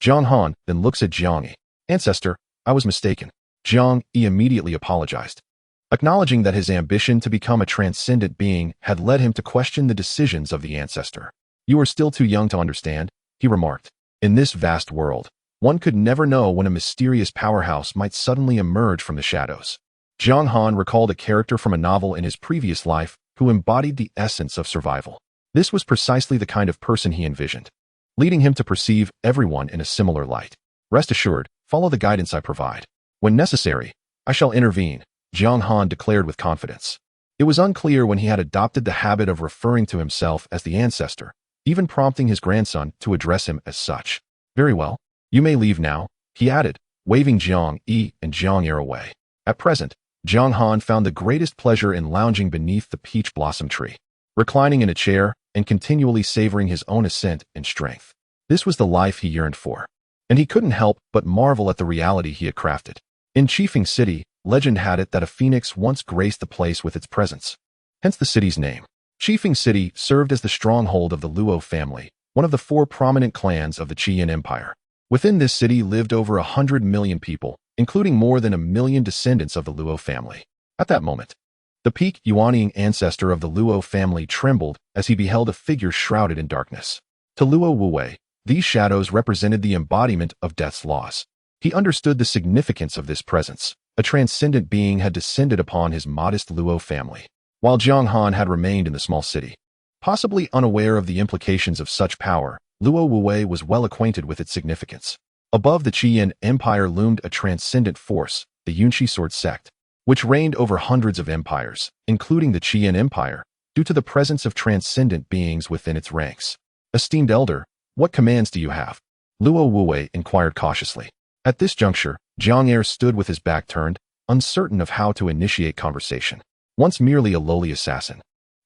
Jiang Han then looks at Jiang Yi. Ancestor, I was mistaken. Jiang Yi immediately apologized, acknowledging that his ambition to become a transcendent being had led him to question the decisions of the ancestor. You are still too young to understand, he remarked. In this vast world, one could never know when a mysterious powerhouse might suddenly emerge from the shadows. Jiang Han recalled a character from a novel in his previous life who embodied the essence of survival. This was precisely the kind of person he envisioned, leading him to perceive everyone in a similar light. Rest assured, follow the guidance I provide. When necessary, I shall intervene, Jiang Han declared with confidence. It was unclear when he had adopted the habit of referring to himself as the ancestor, even prompting his grandson to address him as such. Very well, you may leave now, he added, waving Jiang Yi and Jiang Air away. At present, Jiang Han found the greatest pleasure in lounging beneath the peach blossom tree, reclining in a chair and continually savoring his own ascent and strength. This was the life he yearned for, and he couldn't help but marvel at the reality he had crafted. In Qifeng City, legend had it that a phoenix once graced the place with its presence, hence the city's name. Qifeng City served as the stronghold of the Luo family, one of the 4 prominent clans of the Qian Empire. Within this city lived over 100 million people, including more than 1 million descendants of the Luo family. At that moment, the peak Yuanying ancestor of the Luo family trembled as he beheld a figure shrouded in darkness. To Luo Wuwei, these shadows represented the embodiment of death's laws. He understood the significance of this presence. A transcendent being had descended upon his modest Luo family, while Jiang Han had remained in the small city. Possibly unaware of the implications of such power, Luo Wuwei was well acquainted with its significance. Above the Qian Empire loomed a transcendent force, the Yunqi Sword Sect, which reigned over hundreds of empires, including the Qian Empire, due to the presence of transcendent beings within its ranks. Esteemed elder, what commands do you have? Luo Wuwei inquired cautiously. At this juncture, Jiang Air stood with his back turned, uncertain of how to initiate conversation. Once merely a lowly assassin,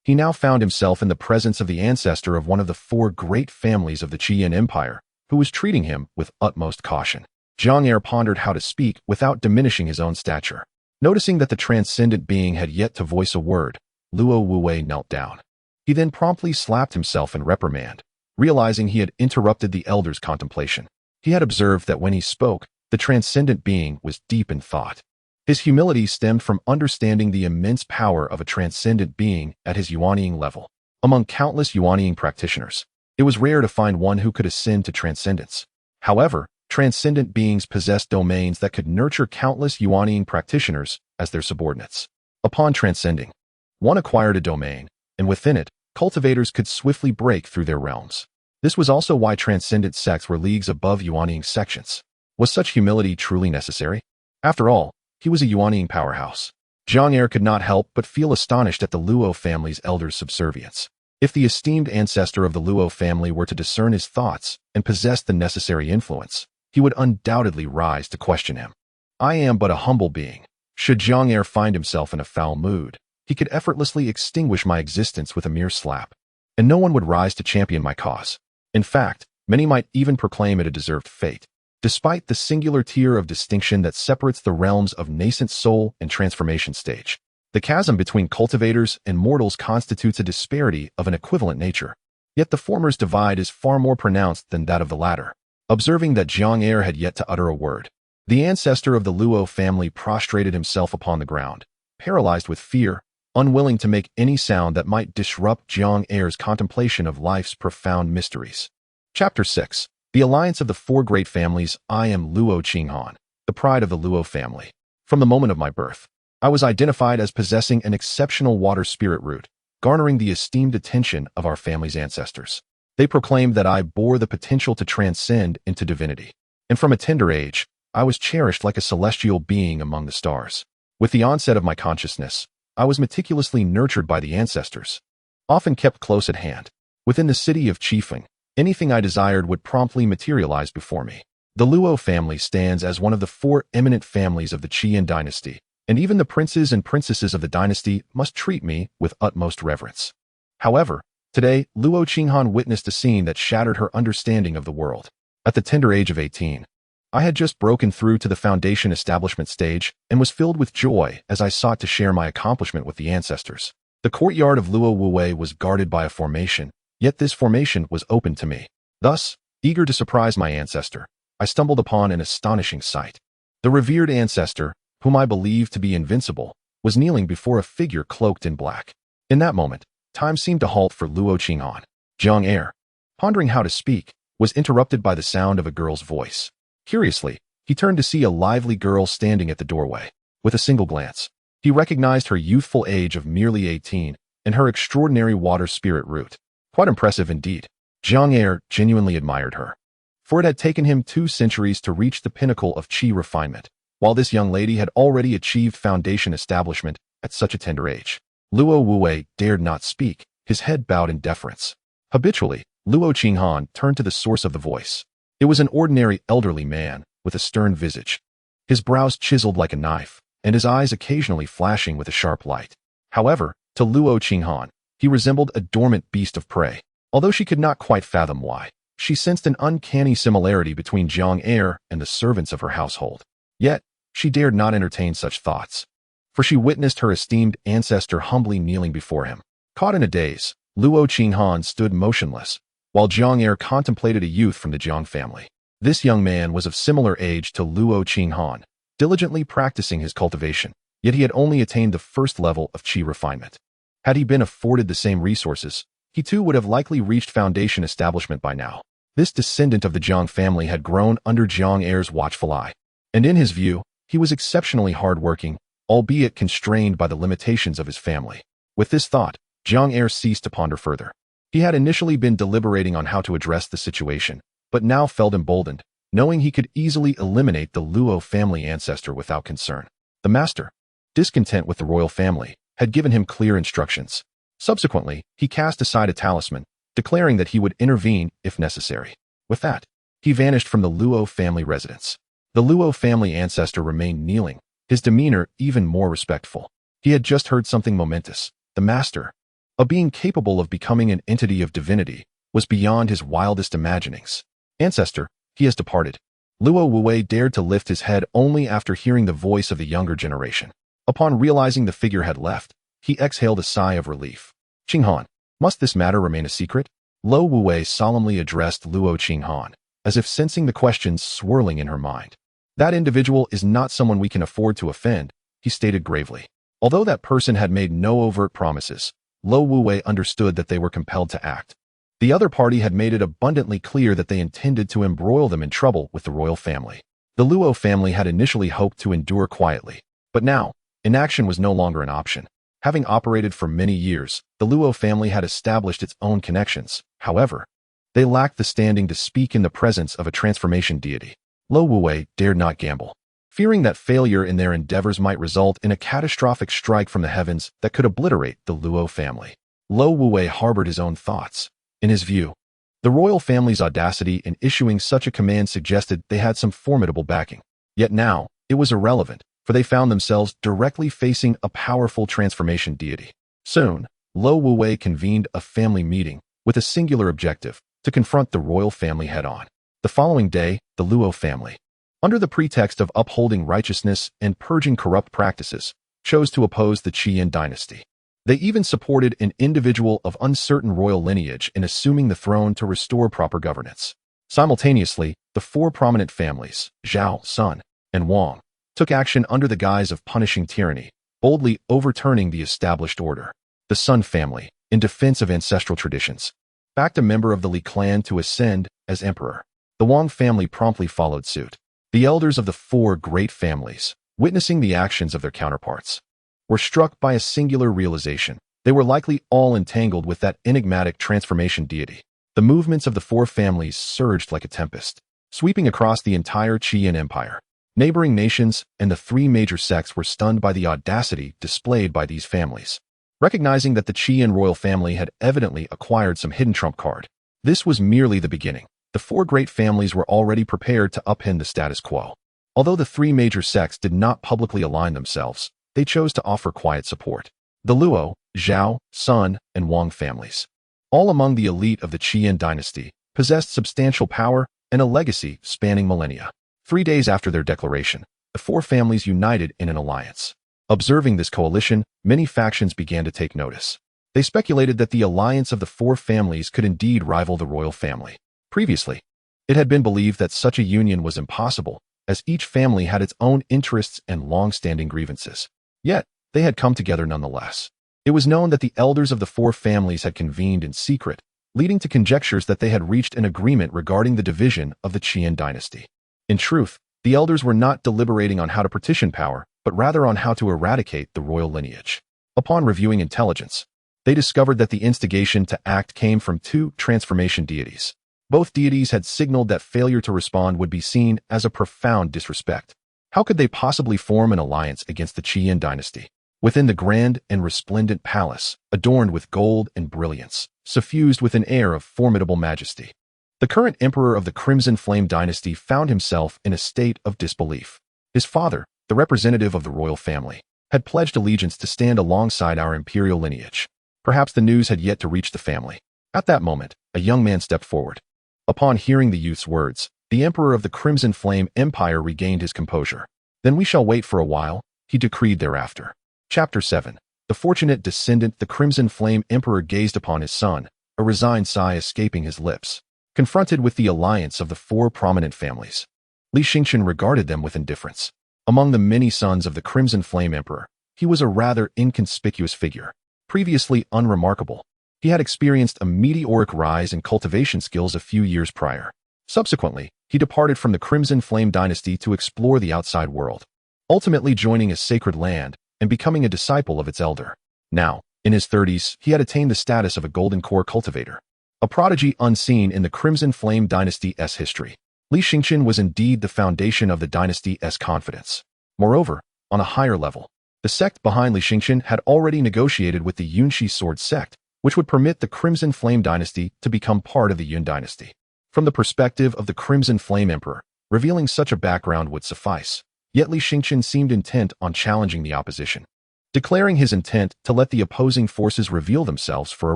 he now found himself in the presence of the ancestor of one of the 4 great families of the Qian Empire, who was treating him with utmost caution. Jiang Air pondered how to speak without diminishing his own stature. Noticing that the transcendent being had yet to voice a word, Luo Wuwei knelt down. He then promptly slapped himself in reprimand, realizing he had interrupted the elder's contemplation. He had observed that when he spoke, the transcendent being was deep in thought. His humility stemmed from understanding the immense power of a transcendent being at his Yuanying level. Among countless Yuanying practitioners, it was rare to find one who could ascend to transcendence. However, transcendent beings possessed domains that could nurture countless Yuanying practitioners as their subordinates. Upon transcending, one acquired a domain, and within it, cultivators could swiftly break through their realms. This was also why transcendent sects were leagues above Yuanying sections. Was such humility truly necessary? After all, he was a Yuanying powerhouse. Jiang Air could not help but feel astonished at the Luo family's elder's subservience. If the esteemed ancestor of the Luo family were to discern his thoughts and possess the necessary influence, he would undoubtedly rise to question him. I am but a humble being. Should Jiang Air find himself in a foul mood, he could effortlessly extinguish my existence with a mere slap, and no one would rise to champion my cause. In fact, many might even proclaim it a deserved fate. Despite the singular tier of distinction that separates the realms of nascent soul and transformation stage, the chasm between cultivators and mortals constitutes a disparity of an equivalent nature. Yet the former's divide is far more pronounced than that of the latter. observing that Jiang Han had yet to utter a word. The ancestor of the Luo family prostrated himself upon the ground, paralyzed with fear, unwilling to make any sound that might disrupt Jiang Han's contemplation of life's profound mysteries. Chapter 6. The Alliance of the Four Great Families. I am Luo Jiang Han, the pride of the Luo family. From the moment of my birth, I was identified as possessing an exceptional water spirit root, garnering the esteemed attention of our family's ancestors. They proclaimed that I bore the potential to transcend into divinity. And from a tender age, I was cherished like a celestial being among the stars. With the onset of my consciousness, I was meticulously nurtured by the ancestors, often kept close at hand. Within the city of Qifeng, anything I desired would promptly materialize before me. The Luo family stands as one of the four eminent families of the Qian dynasty, and even the princes and princesses of the dynasty must treat me with utmost reverence. However, today, Luo Jiang Han witnessed a scene that shattered her understanding of the world. At the tender age of 18, I had just broken through to the foundation establishment stage and was filled with joy as I sought to share my accomplishment with the ancestors. The courtyard of Luo Wuwei was guarded by a formation, yet this formation was open to me. Thus, eager to surprise my ancestor, I stumbled upon an astonishing sight. The revered ancestor, whom I believed to be invincible, was kneeling before a figure cloaked in black. In that moment, time seemed to halt for Luo Jiang Han. Jiang Han, pondering how to speak, was interrupted by the sound of a girl's voice. Curiously, he turned to see a lively girl standing at the doorway. With a single glance, he recognized her youthful age of merely 18 and her extraordinary water spirit root. Quite impressive indeed. Jiang Han genuinely admired her, for it had taken him 2 centuries to reach the pinnacle of qi refinement, while this young lady had already achieved foundation establishment at such a tender age. Luo Wuwei dared not speak, his head bowed in deference. Habitually, Luo Jiang Han turned to the source of the voice. It was an ordinary elderly man with a stern visage, his brows chiseled like a knife, and his eyes occasionally flashing with a sharp light. However, to Luo Jiang Han, he resembled a dormant beast of prey. Although she could not quite fathom why, she sensed an uncanny similarity between Jiang Han and the servants of her household. Yet, she dared not entertain such thoughts, for she witnessed her esteemed ancestor humbly kneeling before him. Caught in a daze, Luo Jiang Han stood motionless, while Jiang Han contemplated a youth from the Jiang family. This young man was of similar age to Luo Jiang Han, diligently practicing his cultivation, yet he had only attained the first level of qi refinement. Had he been afforded the same resources, he too would have likely reached foundation establishment by now. This descendant of the Jiang family had grown under Jiang Han's watchful eye, and in his view, he was exceptionally hardworking, albeit constrained by the limitations of his family. With this thought, Jiang Han ceased to ponder further. He had initially been deliberating on how to address the situation, but now felt emboldened, knowing he could easily eliminate the Luo family ancestor without concern. The master, discontent with the royal family, had given him clear instructions. Subsequently, he cast aside a talisman, declaring that he would intervene if necessary. With that, he vanished from the Luo family residence. The Luo family ancestor remained kneeling, his demeanor even more respectful. He had just heard something momentous. The master, a being capable of becoming an entity of divinity, was beyond his wildest imaginings. Ancestor, he has departed. Luo Wuwei dared to lift his head only after hearing the voice of the younger generation. Upon realizing the figure had left, he exhaled a sigh of relief. Jiang Han, must this matter remain a secret? Luo Wuwei solemnly addressed Luo Jiang Han, as if sensing the questions swirling in her mind. That individual is not someone we can afford to offend, he stated gravely. Although that person had made no overt promises, Luo Wuwei understood that they were compelled to act. The other party had made it abundantly clear that they intended to embroil them in trouble with the royal family. The Luo family had initially hoped to endure quietly, but now, inaction was no longer an option. Having operated for many years, the Luo family had established its own connections. However, they lacked the standing to speak in the presence of a transformation deity. Luo Wuwei dared not gamble, fearing that failure in their endeavors might result in a catastrophic strike from the heavens that could obliterate the Luo family. Luo Wuwei harbored his own thoughts. In his view, the royal family's audacity in issuing such a command suggested they had some formidable backing. Yet now, it was irrelevant, for they found themselves directly facing a powerful transformation deity. Soon, Luo Wuwei convened a family meeting with a singular objective: to confront the royal family head-on. The following day, the Luo family, under the pretext of upholding righteousness and purging corrupt practices, chose to oppose the Qian dynasty. They even supported an individual of uncertain royal lineage in assuming the throne to restore proper governance. Simultaneously, the four prominent families, Zhao, Sun, and Wang, took action under the guise of punishing tyranny, boldly overturning the established order. The Sun family, in defense of ancestral traditions, backed a member of the Li clan to ascend as emperor. The Wang family promptly followed suit. The elders of the four great families, witnessing the actions of their counterparts, were struck by a singular realization. They were likely all entangled with that enigmatic transformation deity. The movements of the four families surged like a tempest, sweeping across the entire Qian Empire. Neighboring nations and the three major sects were stunned by the audacity displayed by these families. Recognizing that the Qian royal family had evidently acquired some hidden trump card, this was merely the beginning. The four great families were already prepared to upend the status quo. Although the three major sects did not publicly align themselves, they chose to offer quiet support. The Luo, Zhao, Sun, and Wang families, all among the elite of the Qian dynasty, possessed substantial power and a legacy spanning millennia. 3 days after their declaration, the four families united in an alliance. Observing this coalition, many factions began to take notice. They speculated that the alliance of the four families could indeed rival the royal family. Previously, it had been believed that such a union was impossible, as each family had its own interests and long-standing grievances. Yet, they had come together nonetheless. It was known that the elders of the four families had convened in secret, leading to conjectures that they had reached an agreement regarding the division of the Qian dynasty. In truth, the elders were not deliberating on how to partition power, but rather on how to eradicate the royal lineage. Upon reviewing intelligence, they discovered that the instigation to act came from two transformation deities. Both deities had signaled that failure to respond would be seen as a profound disrespect. How could they possibly form an alliance against the Qian dynasty? Within the grand and resplendent palace, adorned with gold and brilliance, suffused with an air of formidable majesty, the current emperor of the Crimson Flame dynasty found himself in a state of disbelief. His father, the representative of the royal family, had pledged allegiance to stand alongside our imperial lineage. Perhaps the news had yet to reach the family. At that moment, a young man stepped forward. Upon hearing the youth's words, the emperor of the Crimson Flame Empire regained his composure. Then we shall wait for a while, he decreed thereafter. Chapter 7. The fortunate descendant. The Crimson Flame Emperor gazed upon his son, a resigned sigh escaping his lips. Confronted with the alliance of the four prominent families, Li Xingchen regarded them with indifference. Among the many sons of the Crimson Flame Emperor, he was a rather inconspicuous figure. Previously unremarkable, he had experienced a meteoric rise in cultivation skills a few years prior. Subsequently, he departed from the Crimson Flame dynasty to explore the outside world, ultimately joining a sacred land and becoming a disciple of its elder. Now, in his 30s, he had attained the status of a golden core cultivator, a prodigy unseen in the Crimson Flame dynasty's history. Li Xingchen was indeed the foundation of the dynasty's confidence. Moreover, on a higher level, the sect behind Li Xingchen had already negotiated with the Yunxi Sword sect, which would permit the Crimson Flame dynasty to become part of the Yun dynasty. From the perspective of the Crimson Flame Emperor, revealing such a background would suffice. Yet Li Xingchen seemed intent on challenging the opposition, declaring his intent to let the opposing forces reveal themselves for a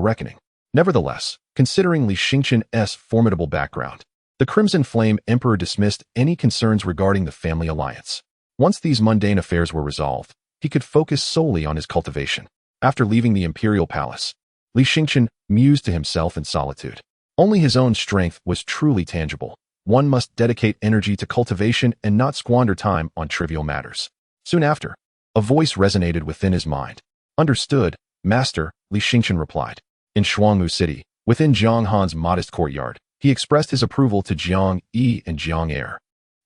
reckoning. Nevertheless, considering Li Xingchen's formidable background, the Crimson Flame Emperor dismissed any concerns regarding the family alliance. Once these mundane affairs were resolved, he could focus solely on his cultivation. After leaving the imperial palace, Li Xingchen mused to himself in solitude. Only his own strength was truly tangible. One must dedicate energy to cultivation and not squander time on trivial matters. Soon after, a voice resonated within his mind. Understood, Master, Li Xingchen replied. In Shuangmu City, within Jiang Han's modest courtyard, he expressed his approval to Jiang Yi and Jiang Er.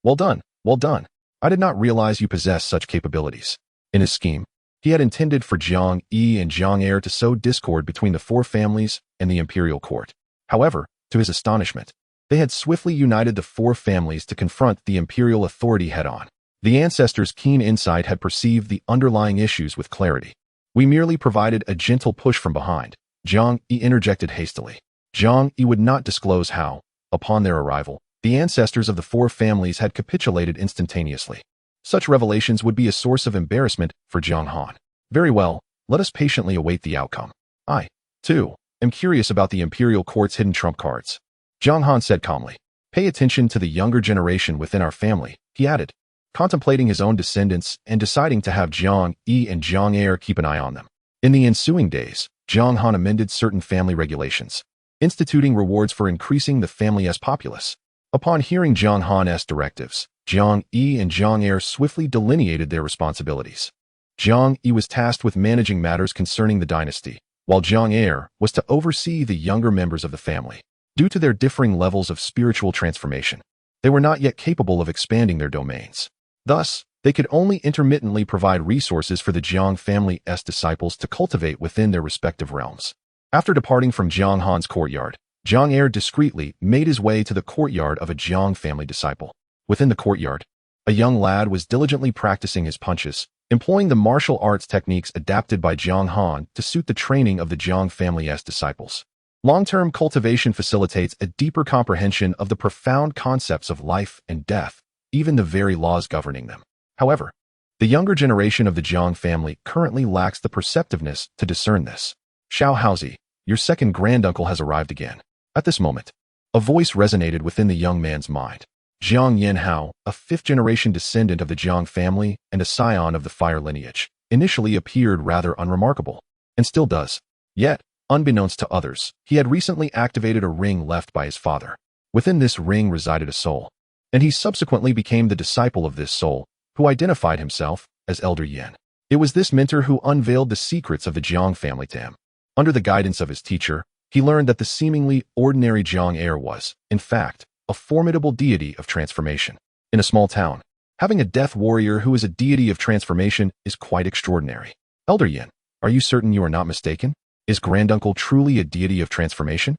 Well done, well done. I did not realize you possess such capabilities. In his scheme, he had intended for Jiang Yi and Jiang Er to sow discord between the four families and the imperial court. However, to his astonishment, they had swiftly united the four families to confront the imperial authority head-on. The ancestor's keen insight had perceived the underlying issues with clarity. We merely provided a gentle push from behind, Jiang Yi interjected hastily. Jiang Yi would not disclose how, upon their arrival, the ancestors of the four families had capitulated instantaneously. Such revelations would be a source of embarrassment for Jiang Han. Very well, let us patiently await the outcome. I, too, am curious about the imperial court's hidden trump cards. Jiang Han said calmly. Pay attention to the younger generation within our family, he added, contemplating his own descendants and deciding to have Jiang Yi and Jiang Er keep an eye on them. In the ensuing days, Jiang Han amended certain family regulations, instituting rewards for increasing the family's populace. Upon hearing Jiang Han's directives, Jiang Yi and Jiang Er swiftly delineated their responsibilities. Jiang Yi was tasked with managing matters concerning the dynasty, while Jiang Er was to oversee the younger members of the family. Due to their differing levels of spiritual transformation, they were not yet capable of expanding their domains. Thus, they could only intermittently provide resources for the Jiang family's disciples to cultivate within their respective realms. After departing from Jiang Han's courtyard, Jiang Er discreetly made his way to the courtyard of a Jiang family disciple. Within the courtyard, a young lad was diligently practicing his punches, employing the martial arts techniques adapted by Jiang Han to suit the training of the Jiang family's disciples. Long-term cultivation facilitates a deeper comprehension of the profound concepts of life and death, even the very laws governing them. However, the younger generation of the Jiang family currently lacks the perceptiveness to discern this. Chaohua Jade, your second granduncle has arrived again. At this moment, a voice resonated within the young man's mind. Jiang Han, a fifth-generation descendant of the Jiang family and a scion of the fire lineage, initially appeared rather unremarkable, and still does. Yet, unbeknownst to others, he had recently activated a ring left by his father. Within this ring resided a soul, and he subsequently became the disciple of this soul, who identified himself as Elder Yin. It was this mentor who unveiled the secrets of the Jiang family to him. Under the guidance of his teacher, he learned that the seemingly ordinary Jiang heir was, in fact, a formidable deity of transformation. In a small town, having a death warrior who is a deity of transformation is quite extraordinary. Elder Yin, are you certain you are not mistaken? Is granduncle truly a deity of transformation?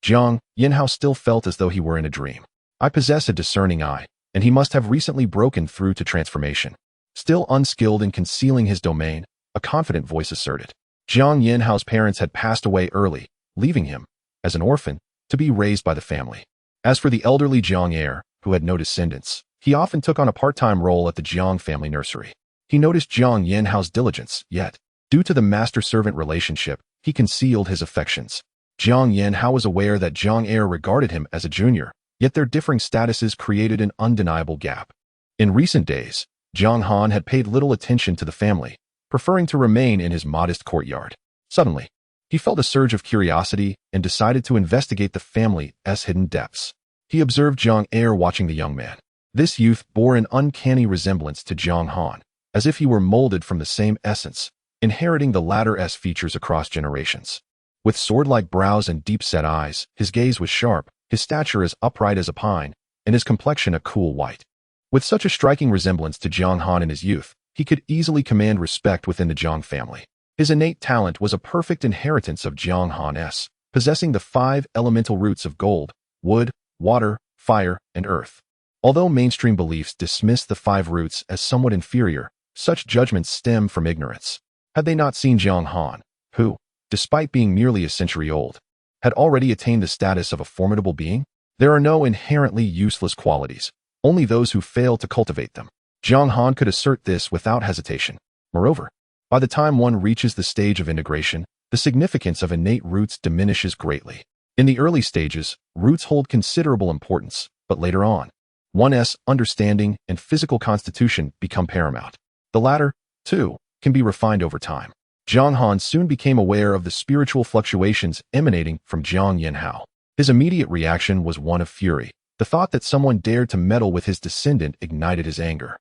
Jiang Yan still felt as though he were in a dream. I possess a discerning eye, and he must have recently broken through to transformation. Still unskilled in concealing his domain, a confident voice asserted. Jiang Yanhao's parents had passed away early, leaving him, as an orphan, to be raised by the family. As for the elderly Jiang heir, who had no descendants, he often took on a part-time role at the Jiang family nursery. He noticed Jiang Yanhao's diligence, yet, due to the master-servant relationship, he concealed his affections. Jiang Yanhao was aware that Jiang heir regarded him as a junior, yet their differing statuses created an undeniable gap. In recent days, Jiang Han had paid little attention to the family, preferring to remain in his modest courtyard. Suddenly, he felt a surge of curiosity and decided to investigate the family's hidden depths. He observed Jiang heir watching the young man. This youth bore an uncanny resemblance to Jiang Han, as if he were molded from the same essence, inheriting the latter's features across generations. With sword-like brows and deep-set eyes, his gaze was sharp, his stature as upright as a pine, and his complexion a cool white. With such a striking resemblance to Jiang Han in his youth, he could easily command respect within the Jiang family. His innate talent was a perfect inheritance of Jiang Han's, possessing the 5 elemental roots of gold, wood, water, fire, and earth. Although mainstream beliefs dismiss the 5 roots as somewhat inferior, such judgments stem from ignorance. Had they not seen Jiang Han, who, despite being merely a century old, had already attained the status of a formidable being? There are no inherently useless qualities, only those who fail to cultivate them. Jiang Han could assert this without hesitation. Moreover, by the time one reaches the stage of integration, the significance of innate roots diminishes greatly. In the early stages, roots hold considerable importance, but later on, one's understanding and physical constitution become paramount. The latter, too, can be refined over time. Jiang Han soon became aware of the spiritual fluctuations emanating from Jiang Yanhao. His immediate reaction was one of fury. The thought that someone dared to meddle with his descendant ignited his anger.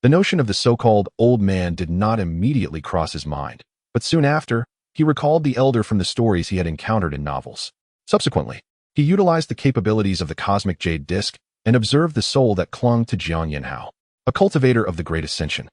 The notion of the so-called old man did not immediately cross his mind, but soon after, he recalled the elder from the stories he had encountered in novels. Subsequently, he utilized the capabilities of the cosmic jade disc and observed the soul that clung to Jiang Yanhao, a cultivator of the Great Ascension.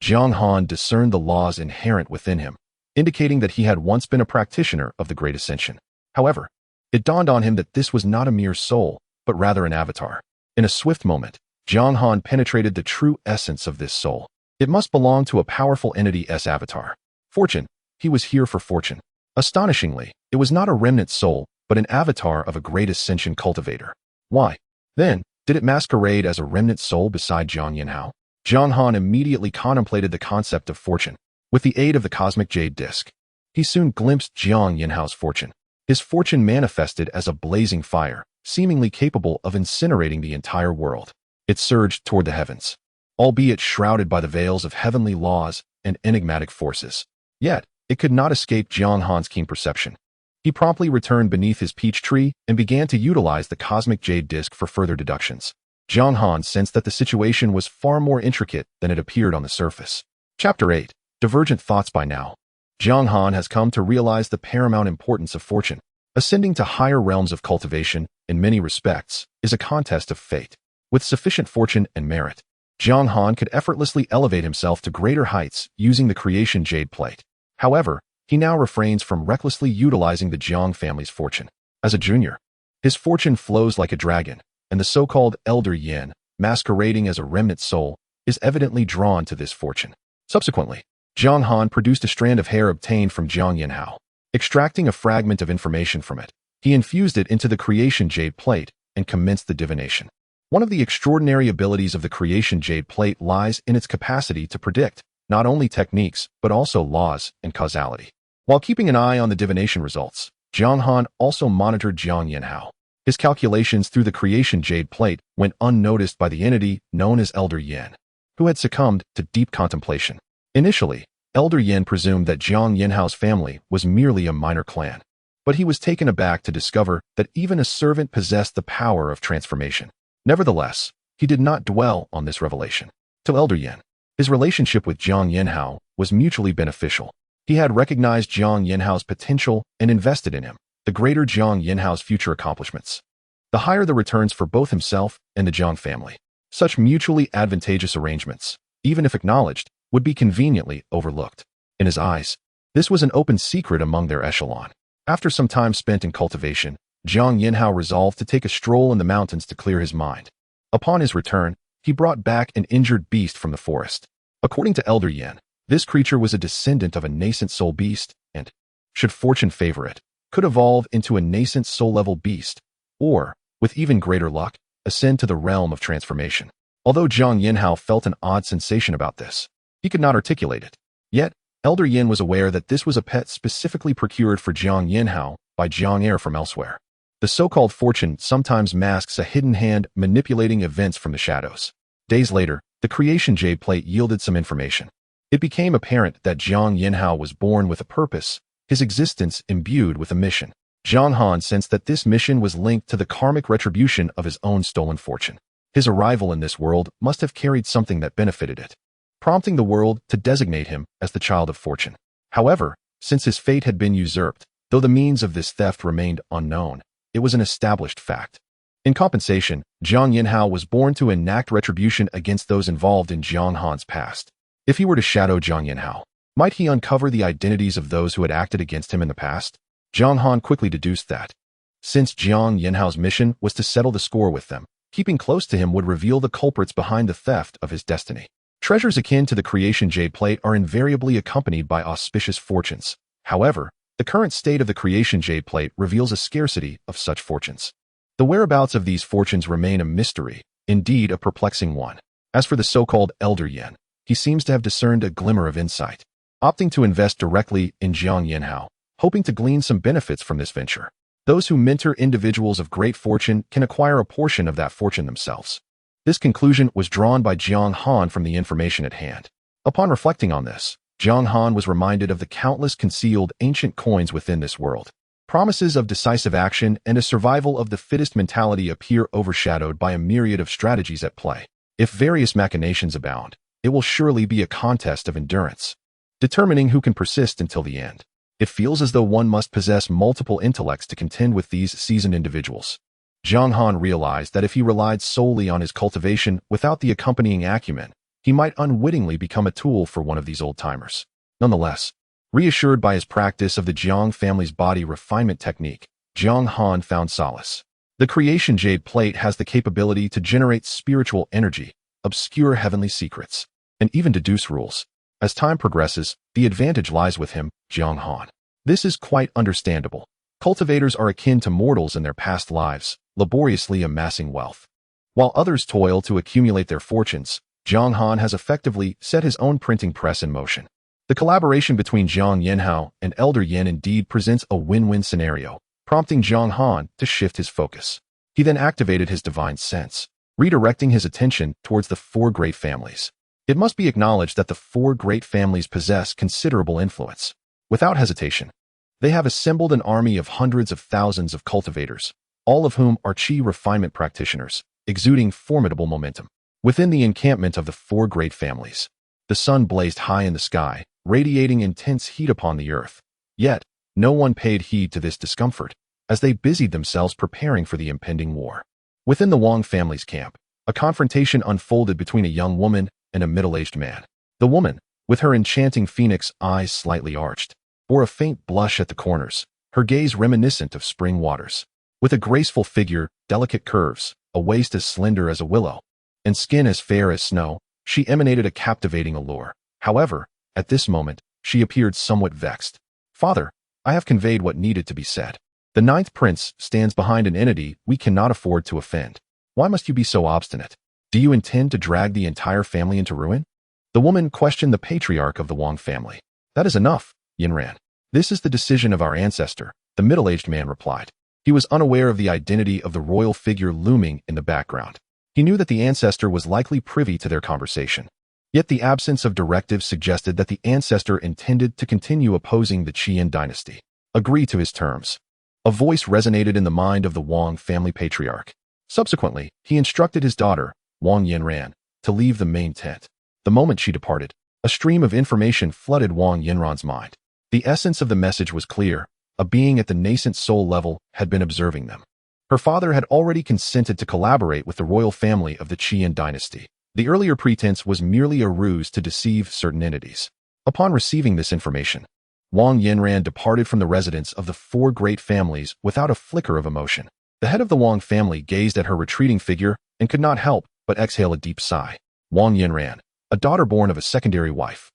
Jiang Han discerned the laws inherent within him, indicating that he had once been a practitioner of the Great Ascension. However, it dawned on him that this was not a mere soul, but rather an avatar. In a swift moment, Jiang Han penetrated the true essence of this soul. It must belong to a powerful entity's avatar. Fortune. He was here for fortune. Astonishingly, it was not a remnant soul, but an avatar of a Great Ascension cultivator. Why, then, did it masquerade as a remnant soul beside Jiang Yanhao? Jiang Han immediately contemplated the concept of fortune. With the aid of the cosmic jade disc, he soon glimpsed Jiang Yanhao's fortune. His fortune manifested as a blazing fire, seemingly capable of incinerating the entire world. It surged toward the heavens, albeit shrouded by the veils of heavenly laws and enigmatic forces. Yet, it could not escape Jiang Han's keen perception. He promptly returned beneath his peach tree and began to utilize the cosmic jade disc for further deductions. Jiang Han sensed that the situation was far more intricate than it appeared on the surface. Chapter 8. Divergent Thoughts. By now, Jiang Han has come to realize the paramount importance of fortune. Ascending to higher realms of cultivation, in many respects, is a contest of fate. With sufficient fortune and merit, Jiang Han could effortlessly elevate himself to greater heights using the creation jade plate. However, he now refrains from recklessly utilizing the Jiang family's fortune. As a junior, his fortune flows like a dragon, and the so-called Elder Yin, masquerading as a remnant soul, is evidently drawn to this fortune. Subsequently, Jiang Han produced a strand of hair obtained from Jiang Yanhao. Extracting a fragment of information from it, he infused it into the creation jade plate and commenced the divination. One of the extraordinary abilities of the creation jade plate lies in its capacity to predict not only techniques, but also laws and causality. While keeping an eye on the divination results, Jiang Han also monitored Jiang Yanhao. His calculations through the creation jade plate went unnoticed by the entity known as Elder Yin, who had succumbed to deep contemplation. Initially, Elder Yin presumed that Jiang Yanhao's family was merely a minor clan, but he was taken aback to discover that even a servant possessed the power of transformation. Nevertheless, he did not dwell on this revelation. To Elder Yin, his relationship with Jiang Yanhao was mutually beneficial. He had recognized Jiang Yanhao's potential and invested in him, the greater Jiang Yanhao's future accomplishments. The higher the returns for both himself and the Jiang family. Such mutually advantageous arrangements, even if acknowledged, would be conveniently overlooked. In his eyes, this was an open secret among their echelon. After some time spent in cultivation, Jiang Yanhao resolved to take a stroll in the mountains to clear his mind. Upon his return, he brought back an injured beast from the forest. According to Elder Yin, this creature was a descendant of a nascent soul beast and, should fortune favor it, could evolve into a nascent soul-level beast, or, with even greater luck, ascend to the realm of transformation. Although Jiang Yanhao felt an odd sensation about this, he could not articulate it. Yet, Elder Yin was aware that this was a pet specifically procured for Jiang Yanhao by Jiang heir from elsewhere. The so-called fortune sometimes masks a hidden hand manipulating events from the shadows. Days later, the creation jade plate yielded some information. It became apparent that Jiang Yanhao was born with a purpose, his existence imbued with a mission. Jiang Han sensed that this mission was linked to the karmic retribution of his own stolen fortune. His arrival in this world must have carried something that benefited it, prompting the world to designate him as the child of fortune. However, since his fate had been usurped, though the means of this theft remained unknown, it was an established fact. In compensation, Jiang Yanhao was born to enact retribution against those involved in Jiang Han's past. If he were to shadow Jiang Yanhao, might he uncover the identities of those who had acted against him in the past? Jiang Han quickly deduced that, since Jiang Yanhao's mission was to settle the score with them, keeping close to him would reveal the culprits behind the theft of his destiny. Treasures akin to the creation jade plate are invariably accompanied by auspicious fortunes. However, the current state of the creation jade plate reveals a scarcity of such fortunes. The whereabouts of these fortunes remain a mystery, indeed a perplexing one. As for the so-called Elder Yin, he seems to have discerned a glimmer of insight, opting to invest directly in Jiang Yanhao, hoping to glean some benefits from this venture. Those who mentor individuals of great fortune can acquire a portion of that fortune themselves. This conclusion was drawn by Jiang Han from the information at hand. Upon reflecting on this, Jiang Han was reminded of the countless concealed ancient coins within this world. Promises of decisive action and a survival of the fittest mentality appear overshadowed by a myriad of strategies at play. If various machinations abound, it will surely be a contest of endurance, determining who can persist until the end. It feels as though one must possess multiple intellects to contend with these seasoned individuals. Jiang Han realized that if he relied solely on his cultivation without the accompanying acumen, he might unwittingly become a tool for one of these old-timers. Nonetheless, reassured by his practice of the Jiang family's body refinement technique, Jiang Han found solace. The creation jade plate has the capability to generate spiritual energy, obscure heavenly secrets, and even deduce rules. As time progresses, the advantage lies with him, Jiang Han. This is quite understandable. Cultivators are akin to mortals in their past lives, laboriously amassing wealth. While others toil to accumulate their fortunes, Jiang Han has effectively set his own printing press in motion. The collaboration between Jiang Yanhao and Elder Yin indeed presents a win-win scenario, prompting Jiang Han to shift his focus. He then activated his divine sense, redirecting his attention towards the four great families. It must be acknowledged that the four great families possess considerable influence. Without hesitation, They have assembled an army of hundreds of thousands of cultivators, all of whom are Qi refinement practitioners, exuding formidable momentum. Within the encampment of the four great families, the sun blazed high in the sky, radiating intense heat upon the earth. Yet, no one paid heed to this discomfort, as they busied themselves preparing for the impending war. Within the Wang family's camp, a confrontation unfolded between a young woman and a middle-aged man. The woman, with her enchanting phoenix eyes slightly arched, bore a faint blush at the corners, her gaze reminiscent of spring waters. With a graceful figure, delicate curves, a waist as slender as a willow, and skin as fair as snow, she emanated a captivating allure. However, at this moment, she appeared somewhat vexed. "Father, I have conveyed what needed to be said. The ninth prince stands behind an entity we cannot afford to offend. Why must you be so obstinate? Do you intend to drag the entire family into ruin?" The woman questioned the patriarch of the Wang family. "That is enough, Yinran. This is the decision of our ancestor," the middle-aged man replied. He was unaware of the identity of the royal figure looming in the background. He knew that the ancestor was likely privy to their conversation. Yet the absence of directives suggested that the ancestor intended to continue opposing the Qian dynasty. Agree to his terms. A voice resonated in the mind of the Wang family patriarch. Subsequently, he instructed his daughter, Wang Yinran, to leave the main tent. The moment she departed, a stream of information flooded Wang Yinran's mind. The essence of the message was clear. A being at the nascent soul level had been observing them. Her father had already consented to collaborate with the royal family of the Qian dynasty. The earlier pretense was merely a ruse to deceive certain entities. Upon receiving this information, Wang Yinran departed from the residence of the four great families without a flicker of emotion. The head of the Wang family gazed at her retreating figure and could not help but exhale a deep sigh. Wang Yinran, a daughter born of a secondary wife,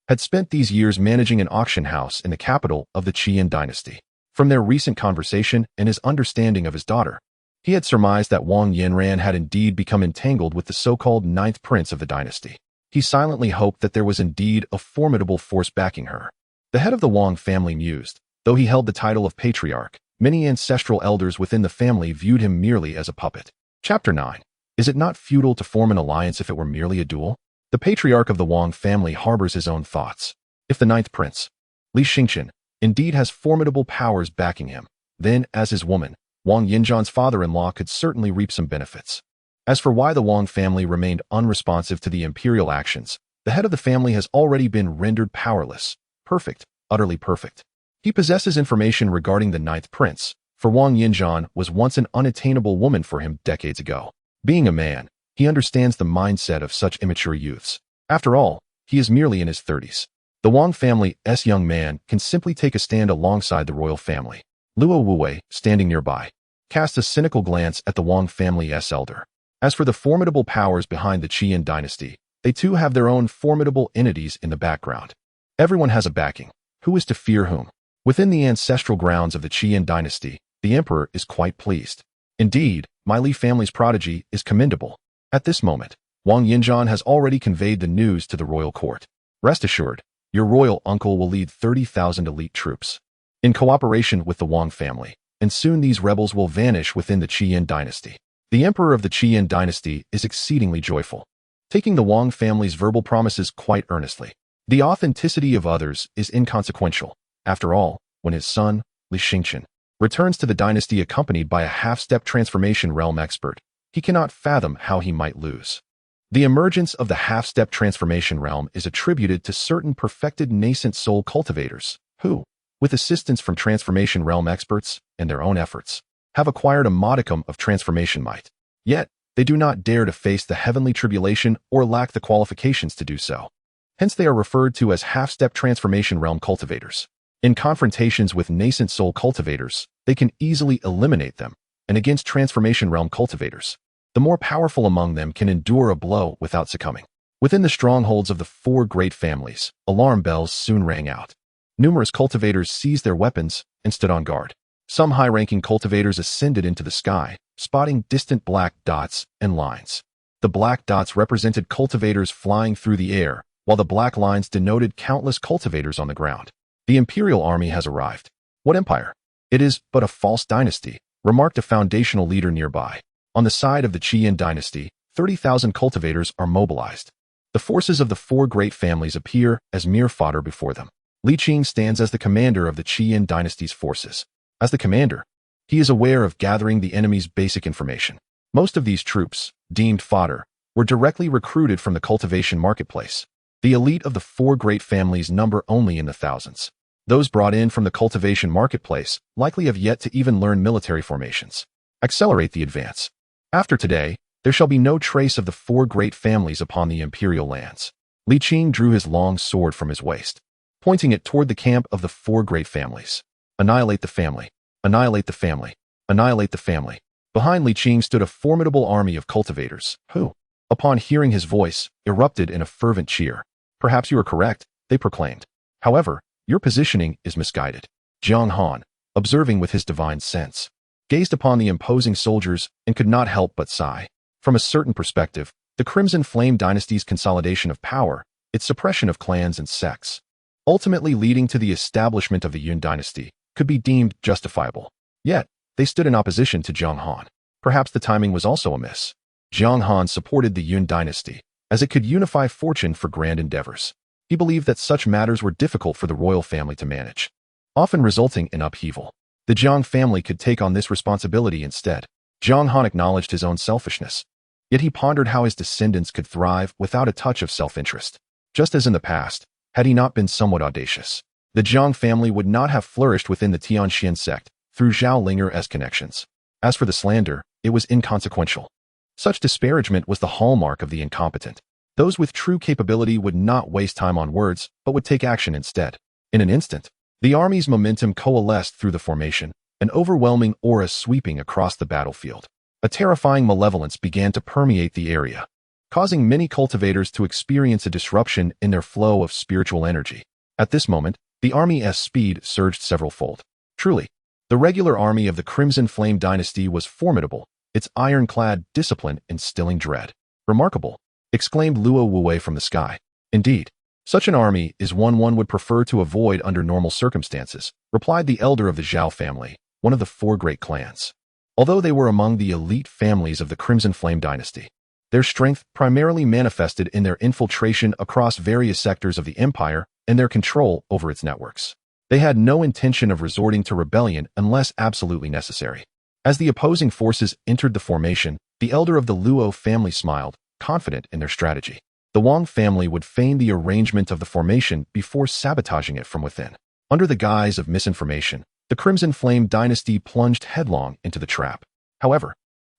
had spent these years managing an auction house in the capital of the Qian dynasty. From their recent conversation and his understanding of his daughter, he had surmised that Wang Yinran had indeed become entangled with the so-called ninth prince of the dynasty. He silently hoped that there was indeed a formidable force backing her. The head of the Wang family mused. Though he held the title of patriarch, many ancestral elders within the family viewed him merely as a puppet. Chapter 9. Is it not futile to form an alliance if it were merely a duel? The patriarch of the Wang family harbors his own thoughts. If the ninth prince, Li Xingqian, indeed has formidable powers backing him, then, as his woman, Wang Yinzhan's father-in-law could certainly reap some benefits. As for why the Wang family remained unresponsive to the imperial actions, the head of the family has already been rendered powerless. Perfect, utterly perfect. He possesses information regarding the ninth prince, for Wang Yinzhan was once an unattainable woman for him decades ago. Being a man, he understands the mindset of such immature youths. After all, he is merely in his 30s. The Wang family's young man can simply take a stand alongside the royal family. Luo Wuwei, standing nearby, cast a cynical glance at the Wang family's elder. As for the formidable powers behind the Qian dynasty, they too have their own formidable entities in the background. Everyone has a backing. Who is to fear whom? Within the ancestral grounds of the Qian dynasty, the emperor is quite pleased. Indeed, my Li family's prodigy is commendable. At this moment, Wang Yinzhan has already conveyed the news to the royal court. Rest assured, your royal uncle will lead 30,000 elite troops in cooperation with the Wang family, and soon these rebels will vanish within the Qian dynasty. The emperor of the Qian dynasty is exceedingly joyful, taking the Wang family's verbal promises quite earnestly. The authenticity of others is inconsequential. After all, when his son, Li Xingqian, returns to the dynasty accompanied by a half-step transformation realm expert, he cannot fathom how he might lose. The emergence of the half-step transformation realm is attributed to certain perfected nascent soul cultivators, who, with assistance from transformation realm experts and their own efforts, have acquired a modicum of transformation might. Yet, they do not dare to face the heavenly tribulation or lack the qualifications to do so. Hence they are referred to as half-step transformation realm cultivators. In confrontations with nascent soul cultivators, they can easily eliminate them, and against transformation realm cultivators, the more powerful among them can endure a blow without succumbing. Within the strongholds of the four great families, alarm bells soon rang out. Numerous cultivators seized their weapons and stood on guard. Some high-ranking cultivators ascended into the sky, spotting distant black dots and lines. The black dots represented cultivators flying through the air, while the black lines denoted countless cultivators on the ground. The imperial army has arrived. What empire? It is but a false dynasty, remarked a foundational leader nearby. On the side of the Qian dynasty, 30,000 cultivators are mobilized. The forces of the four great families appear as mere fodder before them. Li Qing stands as the commander of the Qian dynasty's forces. As the commander, he is aware of gathering the enemy's basic information. Most of these troops, deemed fodder, were directly recruited from the cultivation marketplace. The elite of the four great families number only in the thousands. Those brought in from the cultivation marketplace likely have yet to even learn military formations. Accelerate the advance. After today, there shall be no trace of the four great families upon the imperial lands. Li Qing drew his long sword from his waist, pointing it toward the camp of the four great families. Annihilate the family. Annihilate the family. Annihilate the family. Behind Li Qing stood a formidable army of cultivators, who, upon hearing his voice, erupted in a fervent cheer. Perhaps you are correct, they proclaimed. However, your positioning is misguided. Jiang Han, observing with his divine sense, gazed upon the imposing soldiers and could not help but sigh. From a certain perspective, the Crimson Flame dynasty's consolidation of power, its suppression of clans and sects, ultimately leading to the establishment of the Yun dynasty, could be deemed justifiable. Yet, they stood in opposition to Jiang Han. Perhaps the timing was also amiss. Jiang Han supported the Yun dynasty, as it could unify fortune for grand endeavors. He believed that such matters were difficult for the royal family to manage, often resulting in upheaval. The Jiang family could take on this responsibility instead. Jiang Han acknowledged his own selfishness, yet he pondered how his descendants could thrive without a touch of self-interest. Just as in the past, had he not been somewhat audacious, the Jiang family would not have flourished within the Tianxian sect through Zhao Linger-esque connections. As for the slander, it was inconsequential. Such disparagement was the hallmark of the incompetent. Those with true capability would not waste time on words, but would take action instead. In an instant, the army's momentum coalesced through the formation, an overwhelming aura sweeping across the battlefield. A terrifying malevolence began to permeate the area, causing many cultivators to experience a disruption in their flow of spiritual energy. At this moment, the army's speed surged several-fold. Truly, the regular army of the Crimson Flame dynasty was formidable, its ironclad discipline instilling dread. Remarkable, exclaimed Luo Wuwei from the sky. Indeed, such an army is one would prefer to avoid under normal circumstances, replied the elder of the Zhao family, one of the four great clans. Although they were among the elite families of the Crimson Flame dynasty, their strength primarily manifested in their infiltration across various sectors of the empire and their control over its networks. They had no intention of resorting to rebellion unless absolutely necessary. As the opposing forces entered the formation, the elder of the Luo family smiled, confident in their strategy. The Wang family would feign the arrangement of the formation before sabotaging it from within. Under the guise of misinformation, the Crimson Flame dynasty plunged headlong into the trap. However,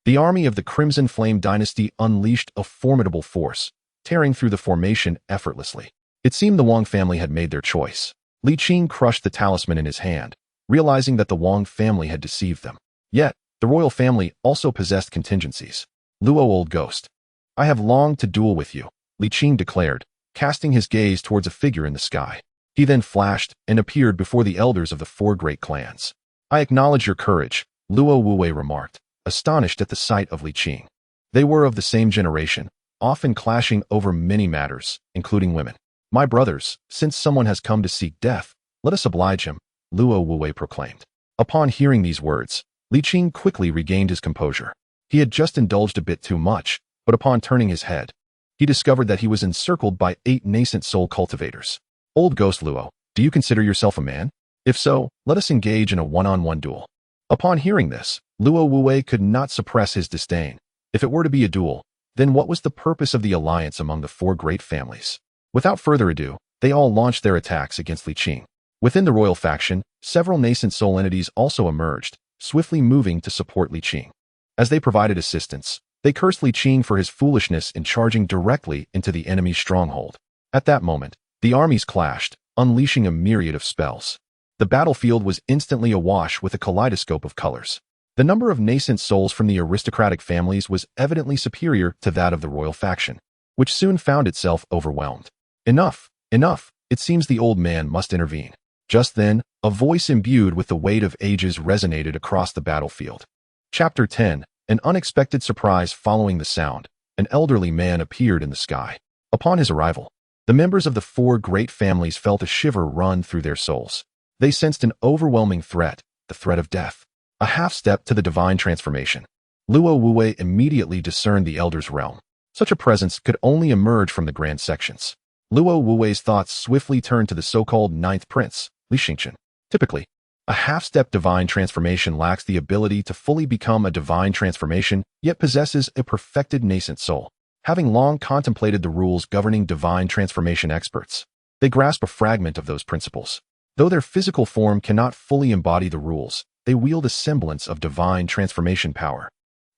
the army of the Crimson Flame dynasty unleashed a formidable force, tearing through the formation effortlessly. It seemed the Wang family had made their choice. Li Qing crushed the talisman in his hand, realizing that the Wang family had deceived them. Yet, the royal family also possessed contingencies. Luo Old Ghost. I have longed to duel with you, Li Qing declared, casting his gaze towards a figure in the sky. He then flashed and appeared before the elders of the four great clans. I acknowledge your courage, Luo Wuwei remarked, astonished at the sight of Li Qing. They were of the same generation, often clashing over many matters, including women. My brothers, since someone has come to seek death, let us oblige him, Luo Wuwei proclaimed. Upon hearing these words, Li Qing quickly regained his composure. He had just indulged a bit too much, but upon turning his head, he discovered that he was encircled by 8 nascent soul cultivators. Old Ghost Luo, do you consider yourself a man? If so, let us engage in a one-on-one duel. Upon hearing this, Luo Wuwei could not suppress his disdain. If it were to be a duel, then what was the purpose of the alliance among the four great families? Without further ado, they all launched their attacks against Li Qing. Within the royal faction, several nascent soul entities also emerged, swiftly moving to support Li Qing. As they provided assistance, they cursed Li Qing for his foolishness in charging directly into the enemy's stronghold. At that moment, the armies clashed, unleashing a myriad of spells. The battlefield was instantly awash with a kaleidoscope of colors. The number of nascent souls from the aristocratic families was evidently superior to that of the royal faction, which soon found itself overwhelmed. Enough, enough, it seems the old man must intervene. Just then, a voice imbued with the weight of ages resonated across the battlefield. Chapter 10, An unexpected surprise following the sound. An elderly man appeared in the sky. Upon his arrival, the members of the four great families felt a shiver run through their souls. They sensed an overwhelming threat, the threat of death. A half-step to the divine transformation. Luo Wuwei immediately discerned the elder's realm. Such a presence could only emerge from the grand sections. Luo Wuwei's thoughts swiftly turned to the so-called ninth prince, Li Xingchen. Typically, a half-step divine transformation lacks the ability to fully become a divine transformation, yet possesses a perfected nascent soul. Having long contemplated the rules governing divine transformation experts, they grasp a fragment of those principles. Though their physical form cannot fully embody the rules, they wield a semblance of divine transformation power,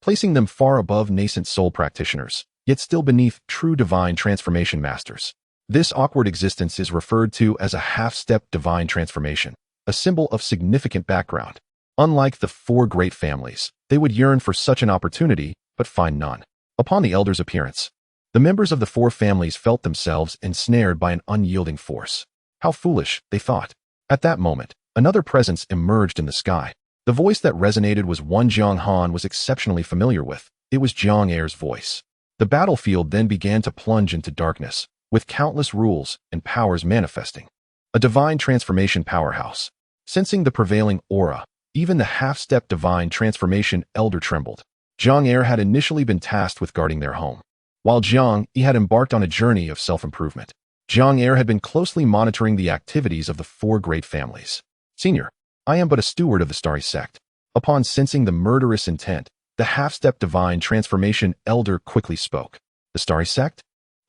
placing them far above nascent soul practitioners, yet still beneath true divine transformation masters. This awkward existence is referred to as a half-step divine transformation, a symbol of significant background. Unlike the four great families, they would yearn for such an opportunity, but find none. Upon the elder's appearance, the members of the four families felt themselves ensnared by an unyielding force. How foolish, they thought. At that moment, another presence emerged in the sky. The voice that resonated was one Jiang Han was exceptionally familiar with. It was Jiang Er's voice. The battlefield then began to plunge into darkness, with countless rules and powers manifesting. A divine transformation powerhouse. Sensing the prevailing aura, even the half-step divine transformation elder trembled. Jiang Er had initially been tasked with guarding their home, while Jiang Yi had embarked on a journey of self-improvement. Jiang Er had been closely monitoring the activities of the four great families. Senior, I am but a steward of the starry sect. Upon sensing the murderous intent, the half-step divine transformation elder quickly spoke. The starry sect?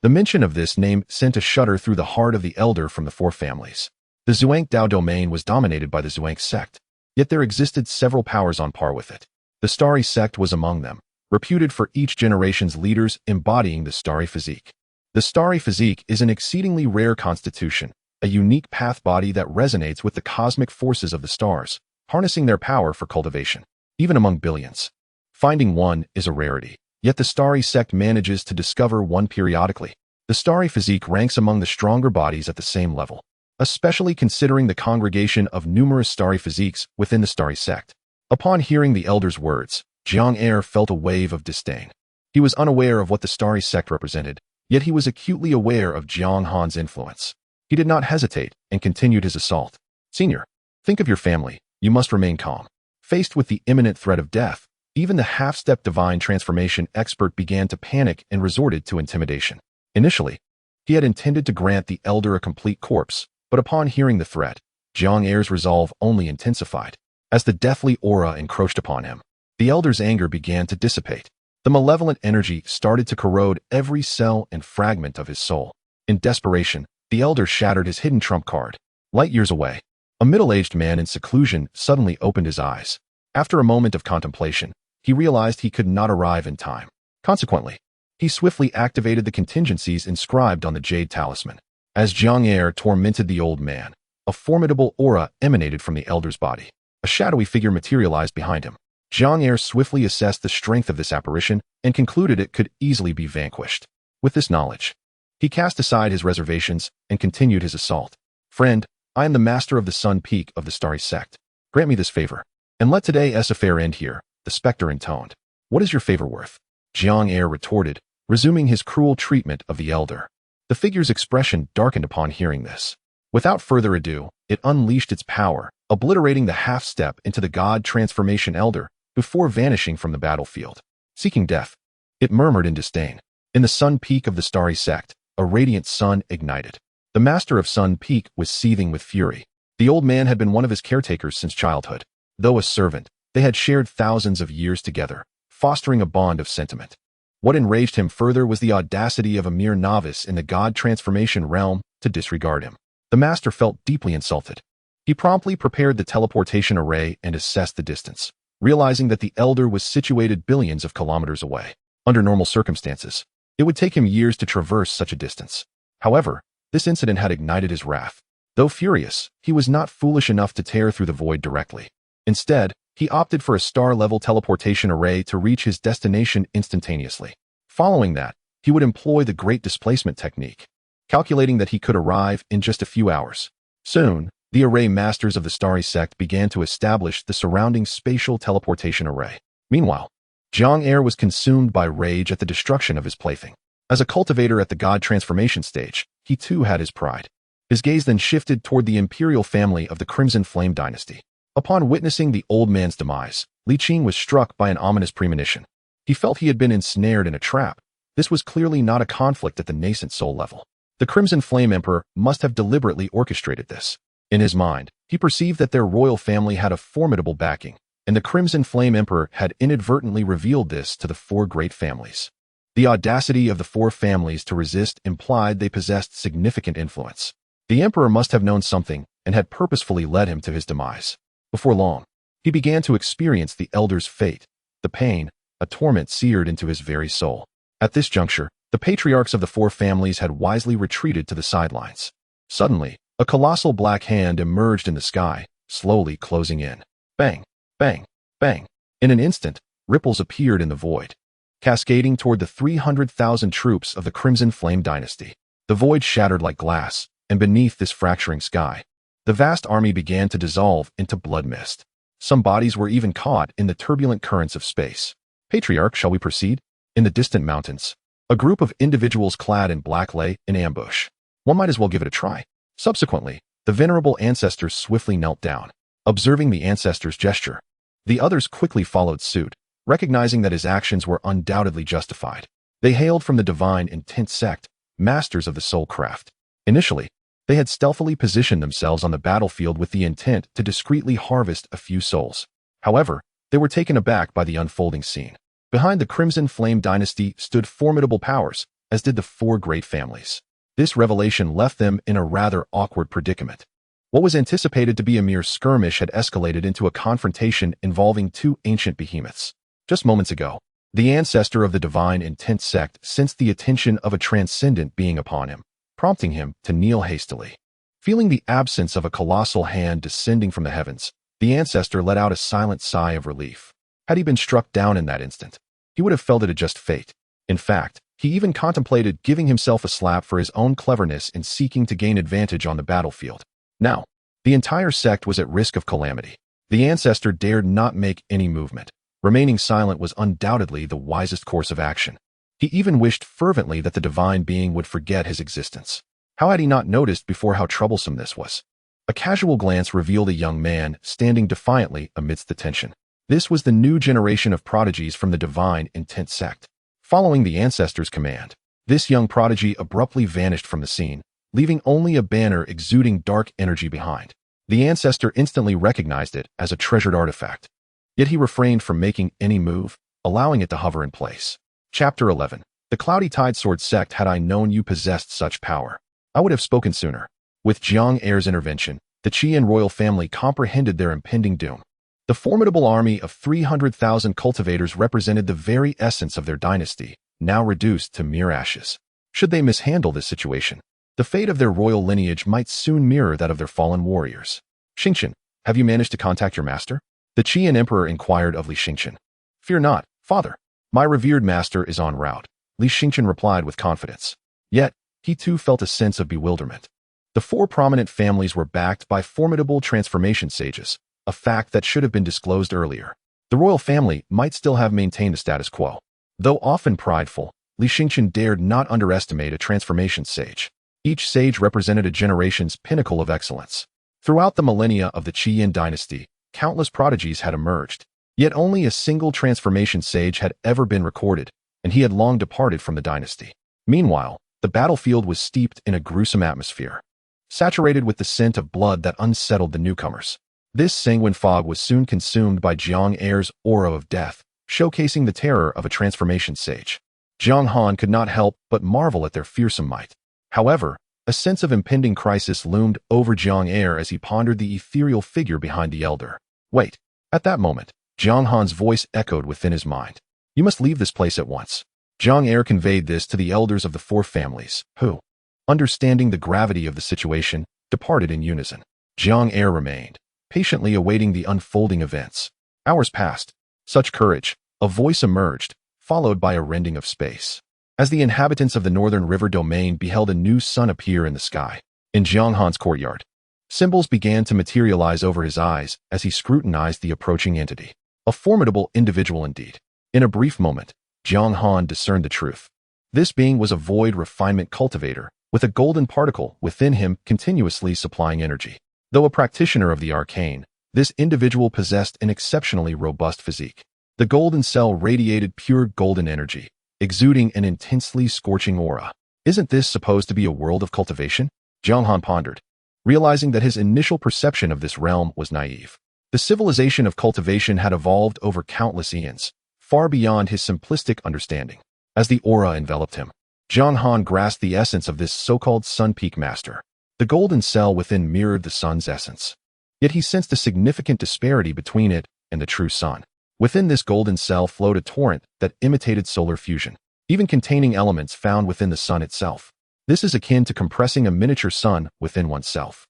The mention of this name sent a shudder through the heart of the elder from the four families. The Zhuang Dao domain was dominated by the Zhuang sect, yet there existed several powers on par with it. The starry sect was among them, reputed for each generation's leaders embodying the starry physique. The starry physique is an exceedingly rare constitution, a unique path body that resonates with the cosmic forces of the stars, harnessing their power for cultivation. Even among billions, finding one is a rarity, yet the starry sect manages to discover one periodically. The starry physique ranks among the stronger bodies at the same level, especially considering the congregation of numerous starry physiques within the starry sect. Upon hearing the elder's words, Jiang Er felt a wave of disdain. He was unaware of what the starry sect represented, yet he was acutely aware of Jiang Han's influence. He did not hesitate and continued his assault. Senior, think of your family. You must remain calm. Faced with the imminent threat of death, even the half-step divine transformation expert began to panic and resorted to intimidation. Initially, he had intended to grant the elder a complete corpse, but upon hearing the threat, Jiang Er's resolve only intensified. As the deathly aura encroached upon him, the elder's anger began to dissipate. The malevolent energy started to corrode every cell and fragment of his soul. In desperation, the elder shattered his hidden trump card. Light years away, a middle-aged man in seclusion suddenly opened his eyes. After a moment of contemplation, he realized he could not arrive in time. Consequently, he swiftly activated the contingencies inscribed on the Jade Talisman. As Jiang Er tormented the old man, a formidable aura emanated from the elder's body. A shadowy figure materialized behind him. Jiang Er swiftly assessed the strength of this apparition and concluded it could easily be vanquished. With this knowledge, he cast aside his reservations and continued his assault. Friend, I am the master of the Sun Peak of the Starry Sect. Grant me this favor, and let today's affair end here, the specter intoned. What is your favor worth? Jiang Er retorted, resuming his cruel treatment of the elder. The figure's expression darkened upon hearing this. Without further ado, it unleashed its power, obliterating the half-step into the god transformation elder before vanishing from the battlefield. Seeking death, it murmured in disdain. In the Sun Peak of the Starry Sect, a radiant sun ignited. The master of Sun Peak was seething with fury. The old man had been one of his caretakers since childhood. Though a servant, they had shared thousands of years together, fostering a bond of sentiment. What enraged him further was the audacity of a mere novice in the god transformation realm to disregard him. The master felt deeply insulted. He promptly prepared the teleportation array and assessed the distance, realizing that the elder was situated billions of kilometers away. Under normal circumstances, it would take him years to traverse such a distance. However, this incident had ignited his wrath. Though furious, he was not foolish enough to tear through the void directly. Instead, he opted for a star-level teleportation array to reach his destination instantaneously. Following that, he would employ the Great Displacement technique, calculating that he could arrive in just a few hours. Soon, the array masters of the Starry Sect began to establish the surrounding spatial teleportation array. Meanwhile, Jiang Er was consumed by rage at the destruction of his plaything. As a cultivator at the god transformation stage, he too had his pride. His gaze then shifted toward the imperial family of the Crimson Flame dynasty. Upon witnessing the old man's demise, Li Qing was struck by an ominous premonition. He felt he had been ensnared in a trap. This was clearly not a conflict at the nascent soul level. The Crimson Flame Emperor must have deliberately orchestrated this. In his mind, he perceived that their royal family had a formidable backing, and the Crimson Flame Emperor had inadvertently revealed this to the four great families. The audacity of the four families to resist implied they possessed significant influence. The Emperor must have known something and had purposefully led him to his demise. Before long, he began to experience the Elder's fate, the pain, a torment seared into his very soul. At this juncture, the patriarchs of the four families had wisely retreated to the sidelines. Suddenly, a colossal black hand emerged in the sky, slowly closing in. Bang, bang, bang. In an instant, ripples appeared in the void, cascading toward the 300,000 troops of the Crimson Flame dynasty. The void shattered like glass, and beneath this fracturing sky, the vast army began to dissolve into blood mist. Some bodies were even caught in the turbulent currents of space. Patriarch, shall we proceed? In the distant mountains, a group of individuals clad in black lay in ambush. One might as well give it a try. Subsequently, the venerable ancestors swiftly knelt down. Observing the ancestor's gesture, the others quickly followed suit, recognizing that his actions were undoubtedly justified. They hailed from the divine intent sect, masters of the soul craft. Initially, they had stealthily positioned themselves on the battlefield with the intent to discreetly harvest a few souls. However, they were taken aback by the unfolding scene. Behind the Crimson Flame dynasty stood formidable powers, as did the four great families. This revelation left them in a rather awkward predicament. What was anticipated to be a mere skirmish had escalated into a confrontation involving two ancient behemoths. Just moments ago, the ancestor of the divine intent sect sensed the attention of a transcendent being upon him, prompting him to kneel hastily. Feeling the absence of a colossal hand descending from the heavens, the ancestor let out a silent sigh of relief. Had he been struck down in that instant, he would have felt it a just fate. In fact, he even contemplated giving himself a slap for his own cleverness in seeking to gain advantage on the battlefield. Now, the entire sect was at risk of calamity. The ancestor dared not make any movement. Remaining silent was undoubtedly the wisest course of action. He even wished fervently that the divine being would forget his existence. How had he not noticed before how troublesome this was? A casual glance revealed a young man standing defiantly amidst the tension. This was the new generation of prodigies from the divine intent sect. Following the ancestor's command, this young prodigy abruptly vanished from the scene, leaving only a banner exuding dark energy behind. The ancestor instantly recognized it as a treasured artifact. Yet he refrained from making any move, allowing it to hover in place. Chapter 11. The Cloudy Tide Sword Sect. Had I known you possessed such power, I would have spoken sooner. With Jiang Heir's intervention, the Qian royal family comprehended their impending doom. The formidable army of 300,000 cultivators represented the very essence of their dynasty, now reduced to mere ashes. Should they mishandle this situation, the fate of their royal lineage might soon mirror that of their fallen warriors. Xingqian, have you managed to contact your master? The Qian emperor inquired of Li Xingqian. Fear not, father. My revered master is en route, Li Xingqian replied with confidence. Yet, he too felt a sense of bewilderment. The four prominent families were backed by formidable transformation sages, a fact that should have been disclosed earlier. The royal family might still have maintained the status quo. Though often prideful, Li Xingqian dared not underestimate a transformation sage. Each sage represented a generation's pinnacle of excellence. Throughout the millennia of the Qian dynasty, countless prodigies had emerged. Yet only a single transformation sage had ever been recorded, and he had long departed from the dynasty. Meanwhile, the battlefield was steeped in a gruesome atmosphere, saturated with the scent of blood that unsettled the newcomers. This sanguine fog was soon consumed by Jiang Heir's aura of death, showcasing the terror of a transformation sage. Jiang Han could not help but marvel at their fearsome might. However, a sense of impending crisis loomed over Jiang Heir as he pondered the ethereal figure behind the elder. Wait. At that moment, Jiang Han's voice echoed within his mind. You must leave this place at once. Jiang Heir conveyed this to the elders of the four families, who, understanding the gravity of the situation, departed in unison. Jiang Heir remained, patiently awaiting the unfolding events. Hours passed. Such courage. A voice emerged, followed by a rending of space. As the inhabitants of the northern river domain beheld a new sun appear in the sky, in Jiang Han's courtyard, symbols began to materialize over his eyes as he scrutinized the approaching entity. A formidable individual indeed. In a brief moment, Jiang Han discerned the truth. This being was a void refinement cultivator, with a golden particle within him continuously supplying energy. Though a practitioner of the arcane, this individual possessed an exceptionally robust physique. The golden cell radiated pure golden energy, exuding an intensely scorching aura. Isn't this supposed to be a world of cultivation? Jiang Han pondered, realizing that his initial perception of this realm was naive. The civilization of cultivation had evolved over countless eons, far beyond his simplistic understanding. As the aura enveloped him, Jiang Han grasped the essence of this so-called Sun Peak Master. The golden cell within mirrored the sun's essence. Yet he sensed a significant disparity between it and the true sun. Within this golden cell flowed a torrent that imitated solar fusion, even containing elements found within the sun itself. This is akin to compressing a miniature sun within oneself.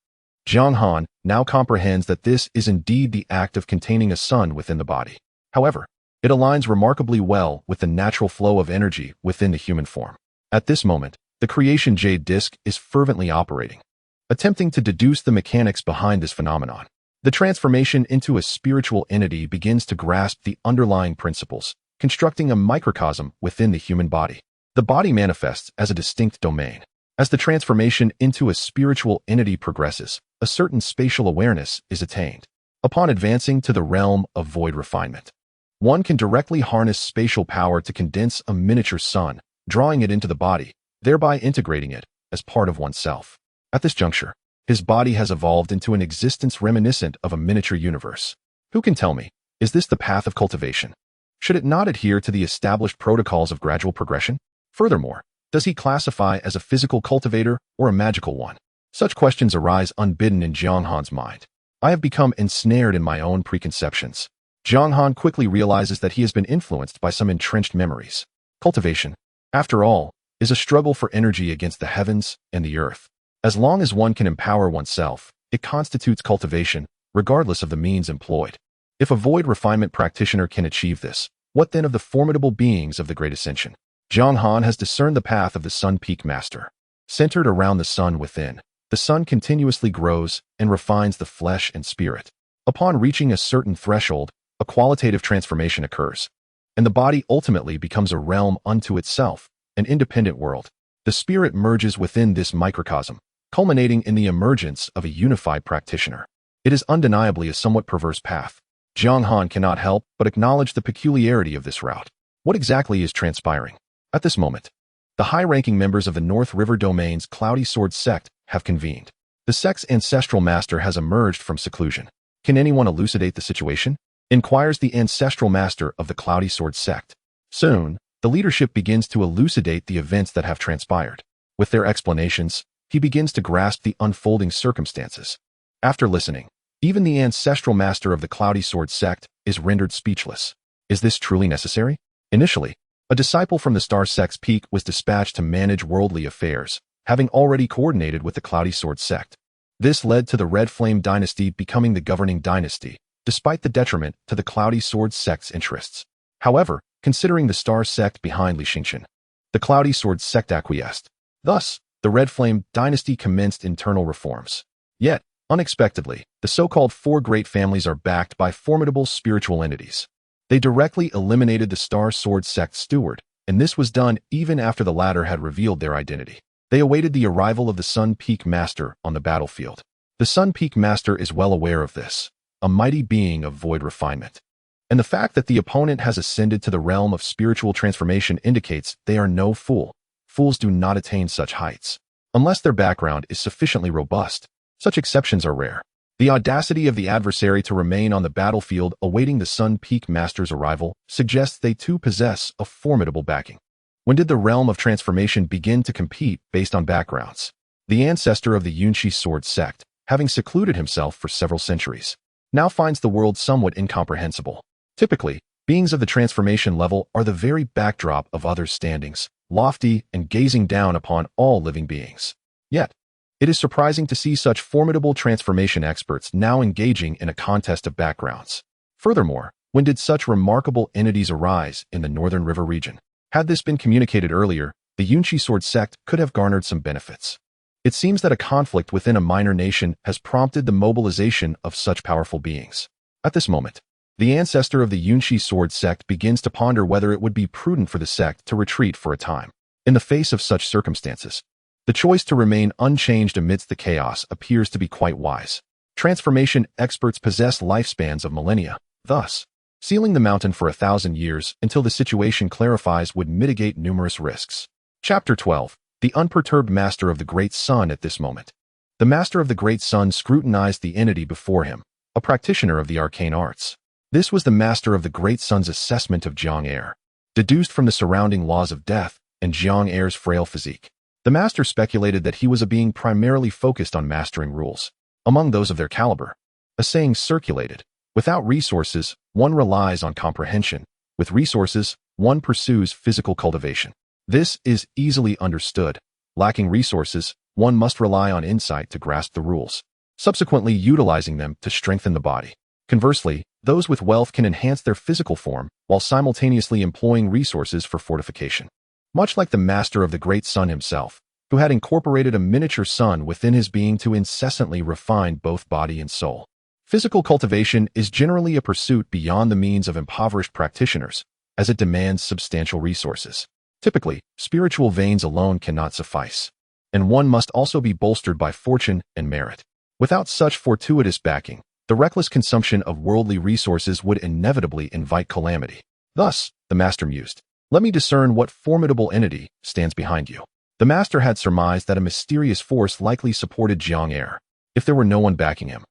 Jiang Han now comprehends that this is indeed the act of containing a sun within the body. However, it aligns remarkably well with the natural flow of energy within the human form. At this moment, the creation jade disc is fervently operating, attempting to deduce the mechanics behind this phenomenon. The transformation into a spiritual entity begins to grasp the underlying principles, constructing a microcosm within the human body. The body manifests as a distinct domain. As the transformation into a spiritual entity progresses, a certain spatial awareness is attained. Upon advancing to the realm of void refinement, one can directly harness spatial power to condense a miniature sun, drawing it into the body, thereby integrating it as part of oneself. At this juncture, his body has evolved into an existence reminiscent of a miniature universe. Who can tell me, is this the path of cultivation? Should it not adhere to the established protocols of gradual progression? Furthermore, does he classify as a physical cultivator or a magical one? Such questions arise unbidden in Jiang Han's mind. I have become ensnared in my own preconceptions. Jiang Han quickly realizes that he has been influenced by some entrenched memories. Cultivation, after all, is a struggle for energy against the heavens and the earth. As long as one can empower oneself, it constitutes cultivation, regardless of the means employed. If a void refinement practitioner can achieve this, what then of the formidable beings of the Great Ascension? Jiang Han has discerned the path of the Sun Peak Master. Centered around the sun within, the sun continuously grows and refines the flesh and spirit. Upon reaching a certain threshold, a qualitative transformation occurs, and the body ultimately becomes a realm unto itself, an independent world. The spirit merges within this microcosm, culminating in the emergence of a unified practitioner. It is undeniably a somewhat perverse path. Jiang Han cannot help but acknowledge the peculiarity of this route. What exactly is transpiring? At this moment, the high-ranking members of the North River Domain's Cloudy Sword sect have convened. The sect's ancestral master has emerged from seclusion. Can anyone elucidate the situation? Inquires the ancestral master of the Cloudy Sword sect. Soon, the leadership begins to elucidate the events that have transpired. With their explanations, he begins to grasp the unfolding circumstances. After listening, even the ancestral master of the Cloudy Sword sect is rendered speechless. Is this truly necessary? Initially, a disciple from the Star Sect's peak was dispatched to manage worldly affairs, having already coordinated with the Cloudy Sword sect. This led to the Red Flame dynasty becoming the governing dynasty, despite the detriment to the Cloudy Sword sect's interests. However, considering the Star Sect behind Li Xingqian, the Cloudy Sword sect acquiesced. Thus, the Red Flame dynasty commenced internal reforms. Yet, unexpectedly, the so-called four great families are backed by formidable spiritual entities. They directly eliminated the Star Sword sect steward, and this was done even after the latter had revealed their identity. They awaited the arrival of the Sun Peak Master on the battlefield. The Sun Peak Master is well aware of this, a mighty being of void refinement. And the fact that the opponent has ascended to the realm of spiritual transformation indicates they are no fool. Fools do not attain such heights, unless their background is sufficiently robust. Such exceptions are rare. The audacity of the adversary to remain on the battlefield awaiting the Sun Peak Master's arrival suggests they too possess a formidable backing. When did the realm of transformation begin to compete based on backgrounds? The ancestor of the Yunshi Sword sect, having secluded himself for several centuries, now finds the world somewhat incomprehensible. Typically, beings of the transformation level are the very backdrop of others' standings, lofty and gazing down upon all living beings. Yet, it is surprising to see such formidable transformation experts now engaging in a contest of backgrounds. Furthermore, when did such remarkable entities arise in the Northern River region? Had this been communicated earlier, the Yunshi Sword sect could have garnered some benefits. It seems that a conflict within a minor nation has prompted the mobilization of such powerful beings. At this moment, the ancestor of the Yunshi Sword sect begins to ponder whether it would be prudent for the sect to retreat for a time. In the face of such circumstances, the choice to remain unchanged amidst the chaos appears to be quite wise. Transformation experts possess lifespans of millennia. Thus, sealing the mountain for 1,000 years until the situation clarifies would mitigate numerous risks. Chapter 12. the unperturbed master of the Great Sun at this moment. The master of the Great Sun scrutinized the entity before him, a practitioner of the arcane arts. This was the master of the Great Sun's assessment of Jiang Er, deduced from the surrounding laws of death and Jiang Er's frail physique. The master speculated that he was a being primarily focused on mastering rules, among those of their caliber. A saying circulated, without resources, one relies on comprehension. With resources, one pursues physical cultivation. This is easily understood. Lacking resources, one must rely on insight to grasp the rules, subsequently utilizing them to strengthen the body. Conversely, those with wealth can enhance their physical form while simultaneously employing resources for fortification. Much like the master of the Great Sun himself, who had incorporated a miniature sun within his being to incessantly refine both body and soul. Physical cultivation is generally a pursuit beyond the means of impoverished practitioners, as it demands substantial resources. Typically, spiritual veins alone cannot suffice, and one must also be bolstered by fortune and merit. Without such fortuitous backing, the reckless consumption of worldly resources would inevitably invite calamity. Thus, the master mused, "Let me discern what formidable entity stands behind you." The master had surmised that a mysterious force likely supported Jiang Er. If there were no one backing him,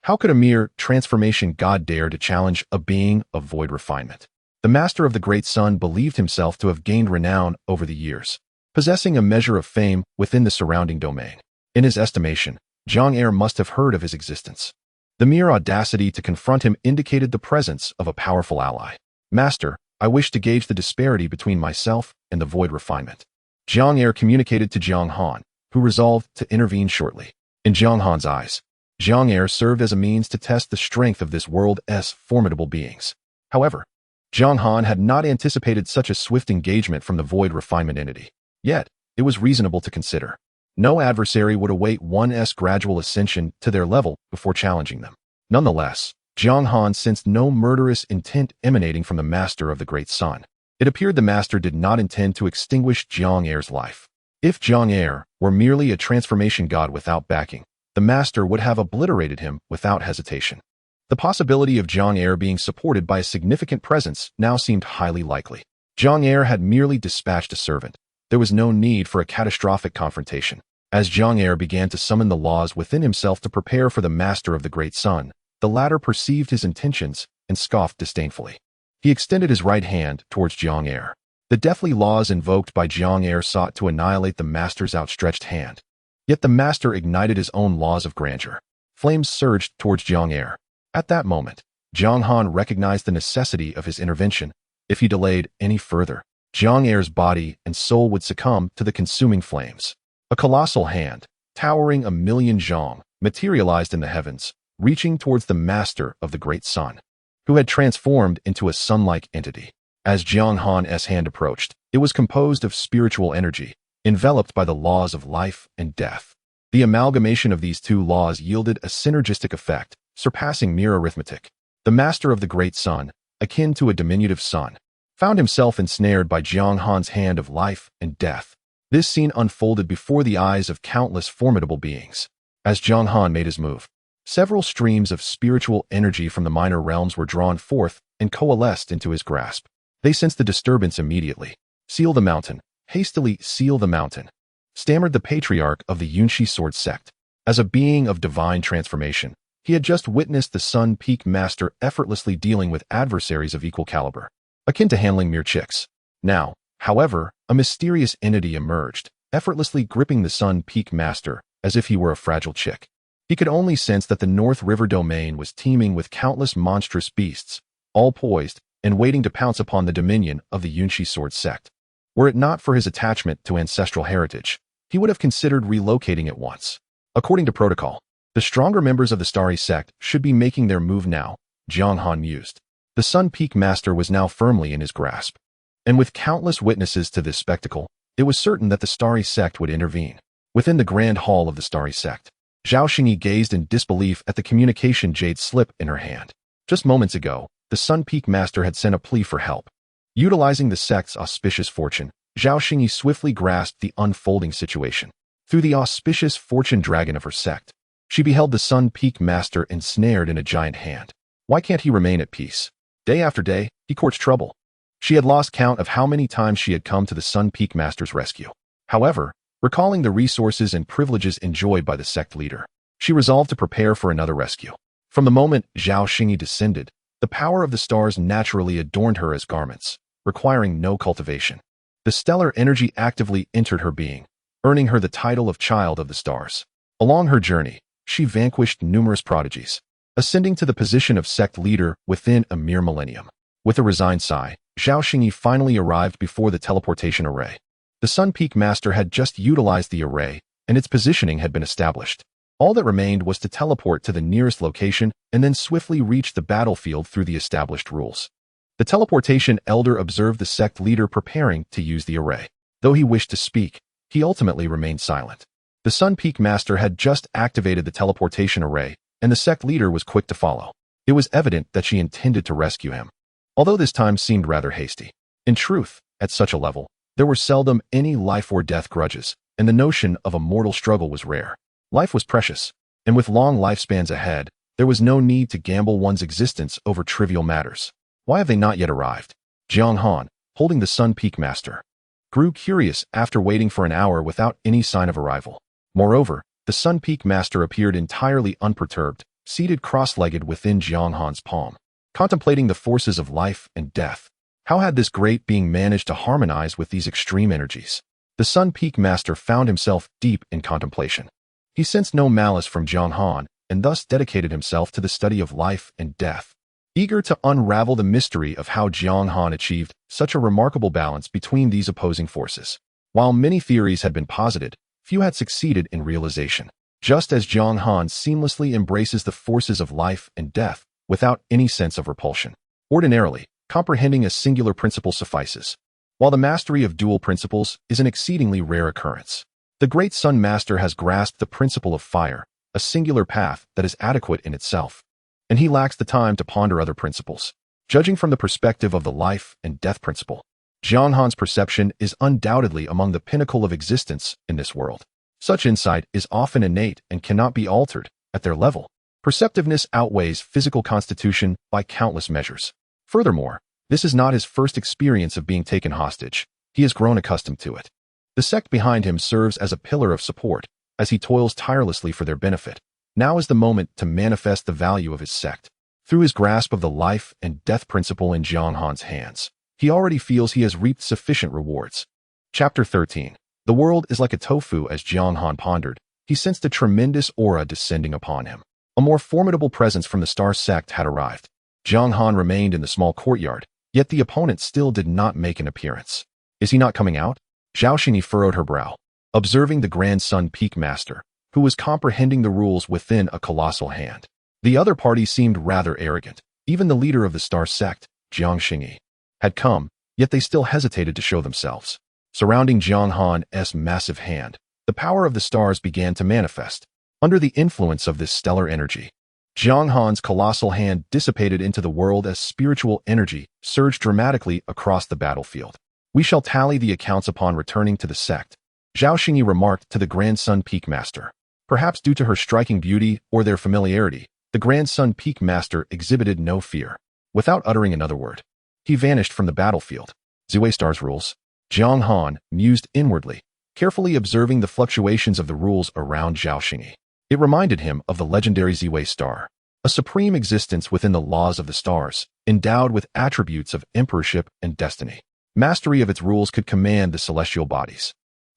how could a mere transformation god dare to challenge a being of void refinement? The master of the Great Sun believed himself to have gained renown over the years, possessing a measure of fame within the surrounding domain. In his estimation, Jiang Er must have heard of his existence. The mere audacity to confront him indicated the presence of a powerful ally. "Master, I wish to gauge the disparity between myself and the void refinement." Jiang Er communicated to Jiang Han, who resolved to intervene shortly. In Jiang Han's eyes, Jiang Er served as a means to test the strength of this world's formidable beings. However, Jiang Han had not anticipated such a swift engagement from the void refinement entity. Yet, it was reasonable to consider. No adversary would await one's gradual ascension to their level before challenging them. Nonetheless, Jiang Han sensed no murderous intent emanating from the master of the Great Sun. It appeared the master did not intend to extinguish Jiang Er's life. If Jiang Er were merely a transformation god without backing, the master would have obliterated him without hesitation. The possibility of Jiang Er being supported by a significant presence now seemed highly likely. Jiang Er had merely dispatched a servant. There was no need for a catastrophic confrontation. As Jiang Er began to summon the laws within himself to prepare for the master of the Great Sun, the latter perceived his intentions and scoffed disdainfully. He extended his right hand towards Jiang Er. The deathly laws invoked by Jiang Er sought to annihilate the master's outstretched hand. Yet the master ignited his own laws of grandeur. Flames surged towards Jiang Er. At that moment, Jiang Han recognized the necessity of his intervention. If he delayed any further, Jiang Er's body and soul would succumb to the consuming flames. A colossal hand, towering 1,000,000 zhong, materialized in the heavens, reaching towards the master of the Great Sun, who had transformed into a sun-like entity. As Jiang Han's hand approached, it was composed of spiritual energy, enveloped by the laws of life and death. The amalgamation of these two laws yielded a synergistic effect, surpassing mere arithmetic. The master of the Great Sun, akin to a diminutive sun, found himself ensnared by Jiang Han's hand of life and death. This scene unfolded before the eyes of countless formidable beings. As Jiang Han made his move, several streams of spiritual energy from the minor realms were drawn forth and coalesced into his grasp. They sensed the disturbance immediately. "Seal the mountain. Hastily seal the mountain," stammered the patriarch of the Yunshi sword sect. As a being of divine transformation, he had just witnessed the Sun Peak Master effortlessly dealing with adversaries of equal caliber, akin to handling mere chicks. Now, however, a mysterious entity emerged, effortlessly gripping the Sun Peak Master as if he were a fragile chick. He could only sense that the North River domain was teeming with countless monstrous beasts, all poised and waiting to pounce upon the dominion of the Yunshi sword sect. Were it not for his attachment to ancestral heritage, he would have considered relocating at once. According to protocol, the stronger members of the Starry Sect should be making their move now, Jiang Han mused. The Sun Peak Master was now firmly in his grasp. And with countless witnesses to this spectacle, it was certain that the Starry Sect would intervene. Within the Grand Hall of the Starry Sect, Zhao Xingyi gazed in disbelief at the communication jade slip in her hand. Just moments ago, the Sun Peak Master had sent a plea for help. Utilizing the sect's auspicious fortune, Zhao Xingyi swiftly grasped the unfolding situation. Through the auspicious fortune dragon of her sect, she beheld the Sun Peak Master ensnared in a giant hand. Why can't he remain at peace? Day after day, he courts trouble. She had lost count of how many times she had come to the Sun Peak Master's rescue. However, Recalling the resources and privileges enjoyed by the sect leader, she resolved to prepare for another rescue. From the moment Zhao Xingyi descended, the power of the stars naturally adorned her as garments, requiring no cultivation. The stellar energy actively entered her being, earning her the title of Child of the Stars. Along her journey, she vanquished numerous prodigies, ascending to the position of sect leader within a mere millennium. With a resigned sigh, Zhao Xingyi finally arrived before the teleportation array. The Sun Peak Master had just utilized the array, and its positioning had been established. All that remained was to teleport to the nearest location and then swiftly reach the battlefield through the established rules. The teleportation elder observed the sect leader preparing to use the array. Though he wished to speak, he ultimately remained silent. The Sun Peak Master had just activated the teleportation array, and the sect leader was quick to follow. It was evident that she intended to rescue him, although this time seemed rather hasty. In truth, at such a level, there were seldom any life or death grudges, and the notion of a mortal struggle was rare. Life was precious, and with long lifespans ahead, there was no need to gamble one's existence over trivial matters. Why have they not yet arrived? Jiang Han, holding the Sun Peak Master, grew curious after waiting for an hour without any sign of arrival. Moreover, the Sun Peak Master appeared entirely unperturbed, seated cross-legged within Jiang Han's palm, contemplating the forces of life and death. How had this great being managed to harmonize with these extreme energies? The Sun Peak Master found himself deep in contemplation. He sensed no malice from Jiang Han, and thus dedicated himself to the study of life and death, eager to unravel the mystery of how Jiang Han achieved such a remarkable balance between these opposing forces. While many theories had been posited, few had succeeded in realization. Just as Jiang Han seamlessly embraces the forces of life and death without any sense of repulsion. Ordinarily, comprehending a singular principle suffices, while the mastery of dual principles is an exceedingly rare occurrence. The great Sun Master has grasped the principle of fire, a singular path that is adequate in itself, and he lacks the time to ponder other principles. Judging from the perspective of the life and death principle, Jiang Han's perception is undoubtedly among the pinnacle of existence in this world. Such insight is often innate and cannot be altered at their level. Perceptiveness outweighs physical constitution by countless measures. Furthermore, this is not his first experience of being taken hostage. He has grown accustomed to it. The sect behind him serves as a pillar of support, as he toils tirelessly for their benefit. Now is the moment to manifest the value of his sect. Through his grasp of the life and death principle in Jiang Han's hands, he already feels he has reaped sufficient rewards. Chapter 13. The world is like a tofu. As Jiang Han pondered, he sensed a tremendous aura descending upon him. A more formidable presence from the Star Sect had arrived. Jiang Han remained in the small courtyard, yet the opponent still did not make an appearance. Is he not coming out? Zhao Xingyi furrowed her brow, observing the Grand Sun Peak Master, who was comprehending the rules within a colossal hand. The other party seemed rather arrogant. Even the leader of the Star Sect, Jiang Xingyi, had come, yet they still hesitated to show themselves. Surrounding Jiang Han's massive hand, the power of the stars began to manifest. Under the influence of this stellar energy, Jiang Han's colossal hand dissipated into the world as spiritual energy surged dramatically across the battlefield. We shall tally the accounts upon returning to the sect, Zhao Xingyi remarked to the Grand Sun Peak Master. Perhaps due to her striking beauty or their familiarity, the Grand Sun Peak Master exhibited no fear. Without uttering another word, he vanished from the battlefield. Ziwei Star's rules. Jiang Han mused inwardly, carefully observing the fluctuations of the rules around Zhao Xingyi. It reminded him of the legendary Ziwei Star, a supreme existence within the laws of the stars, endowed with attributes of emperorship and destiny. Mastery of its rules could command the celestial bodies.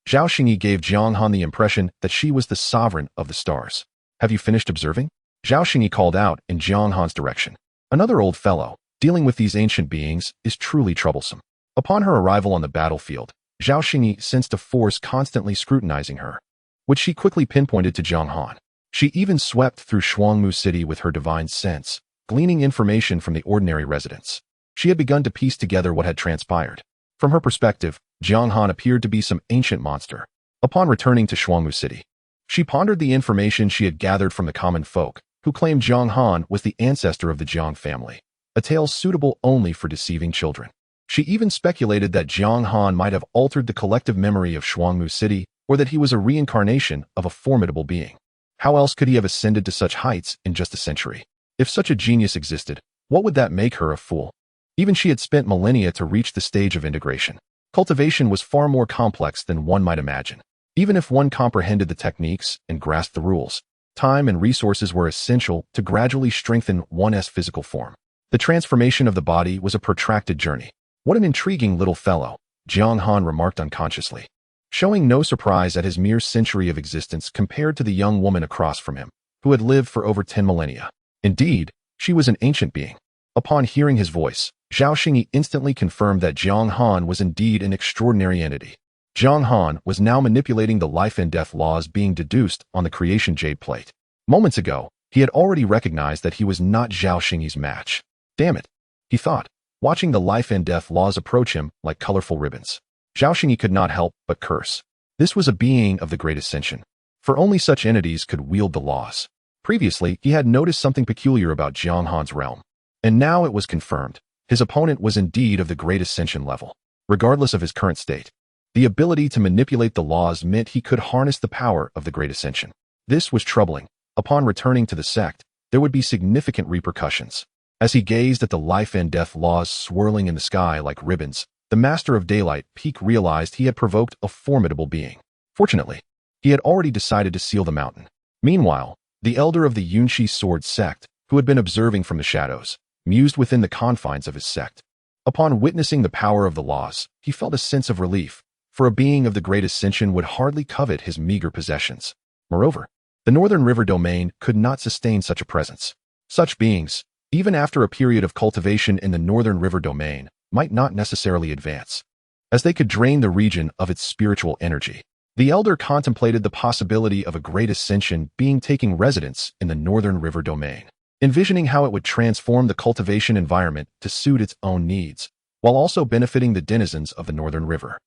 Zhao Xingyi gave Jiang Han the impression that she was the sovereign of the stars. Have you finished observing? Zhao Xingyi called out in Jiang Han's direction. Another old fellow, dealing with these ancient beings is truly troublesome. Upon her arrival on the battlefield, Zhao Xingyi sensed a force constantly scrutinizing her, which she quickly pinpointed to Jiang Han. She even swept through Shuangmu City with her divine sense, gleaning information from the ordinary residents. She had begun to piece together what had transpired. From her perspective, Jiang Han appeared to be some ancient monster. Upon returning to Shuangmu City, she pondered the information she had gathered from the common folk, who claimed Jiang Han was the ancestor of the Jiang family, a tale suitable only for deceiving children. She even speculated that Jiang Han might have altered the collective memory of Shuangmu City, or that he was a reincarnation of a formidable being. How else could he have ascended to such heights in just a century? If such a genius existed, what would that make her a fool? Even she had spent millennia to reach the stage of integration. Cultivation was far more complex than one might imagine. Even if one comprehended the techniques and grasped the rules, time and resources were essential to gradually strengthen one's physical form. The transformation of the body was a protracted journey. What an intriguing little fellow, Jiang Han remarked unconsciously, showing no surprise at his mere century of existence compared to the young woman across from him, who had lived for over 10 millennia. Indeed, she was an ancient being. Upon hearing his voice, Zhao Xingyi instantly confirmed that Jiang Han was indeed an extraordinary entity. Jiang Han was now manipulating the life and death laws being deduced on the creation jade plate. Moments ago, he had already recognized that he was not Zhao Xingyi's match. Damn it, he thought, watching the life and death laws approach him like colorful ribbons. Zhao Xingyi could not help but curse. This was a being of the Great Ascension, for only such entities could wield the laws. Previously, he had noticed something peculiar about Jiang Han's realm, and now it was confirmed. His opponent was indeed of the Great Ascension level. Regardless of his current state, the ability to manipulate the laws meant he could harness the power of the Great Ascension. This was troubling. Upon returning to the sect, there would be significant repercussions. As he gazed at the life and death laws swirling in the sky like ribbons, the Master of Daylight Peak realized he had provoked a formidable being. Fortunately, he had already decided to seal the mountain. Meanwhile, the elder of the Yunshi Sword sect, who had been observing from the shadows, mused within the confines of his sect. Upon witnessing the power of the laws, he felt a sense of relief, for a being of the Great Ascension would hardly covet his meager possessions. Moreover, the Northern River domain could not sustain such a presence. Such beings, even after a period of cultivation in the Northern River domain, might not necessarily advance, as they could drain the region of its spiritual energy. The elder contemplated the possibility of a Great Ascension being taking residence in the Northern River domain, envisioning how it would transform the cultivation environment to suit its own needs, while also benefiting the denizens of the Northern River.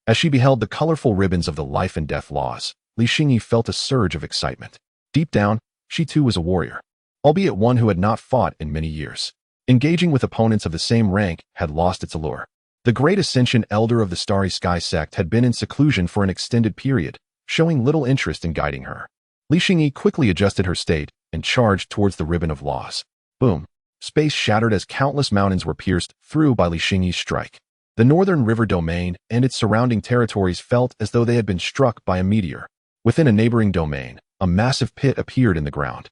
As she beheld the colorful ribbons of the life and death laws, Li Xingyi felt a surge of excitement. Deep down, she too was a warrior, albeit one who had not fought in many years. Engaging with opponents of the same rank had lost its allure. The Great Ascension elder of the Starry Sky sect had been in seclusion for an extended period, showing little interest in guiding her. Li Xingyi quickly adjusted her state and charged towards the ribbon of laws. Boom! Space shattered as countless mountains were pierced through by Li Xingyi's strike. The Northern River domain and its surrounding territories felt as though they had been struck by a meteor. Within a neighboring domain, a massive pit appeared in the ground,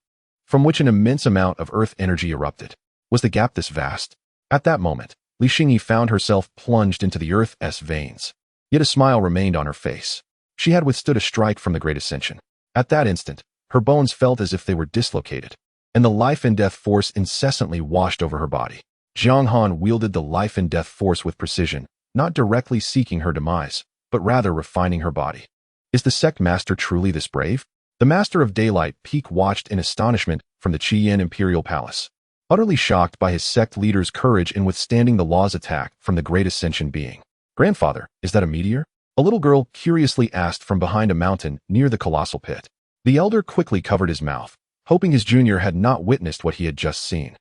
from which an immense amount of earth energy erupted. Was the gap this vast? At that moment, Li Xingyi found herself plunged into the earth's veins. Yet a smile remained on her face. She had withstood a strike from the Great Ascension. At that instant, her bones felt as if they were dislocated, and the life and death force incessantly washed over her body. Jiang Han wielded the life and death force with precision, not directly seeking her demise, but rather refining her body. Is the sect master truly this brave? The Master of Daylight Peak watched in astonishment from the Qian Imperial Palace, utterly shocked by his sect leader's courage in withstanding the law's attack from the Great Ascension being. Grandfather, is that a meteor? A little girl curiously asked from behind a mountain near the colossal pit. The elder quickly covered his mouth, hoping his junior had not witnessed what he had just seen.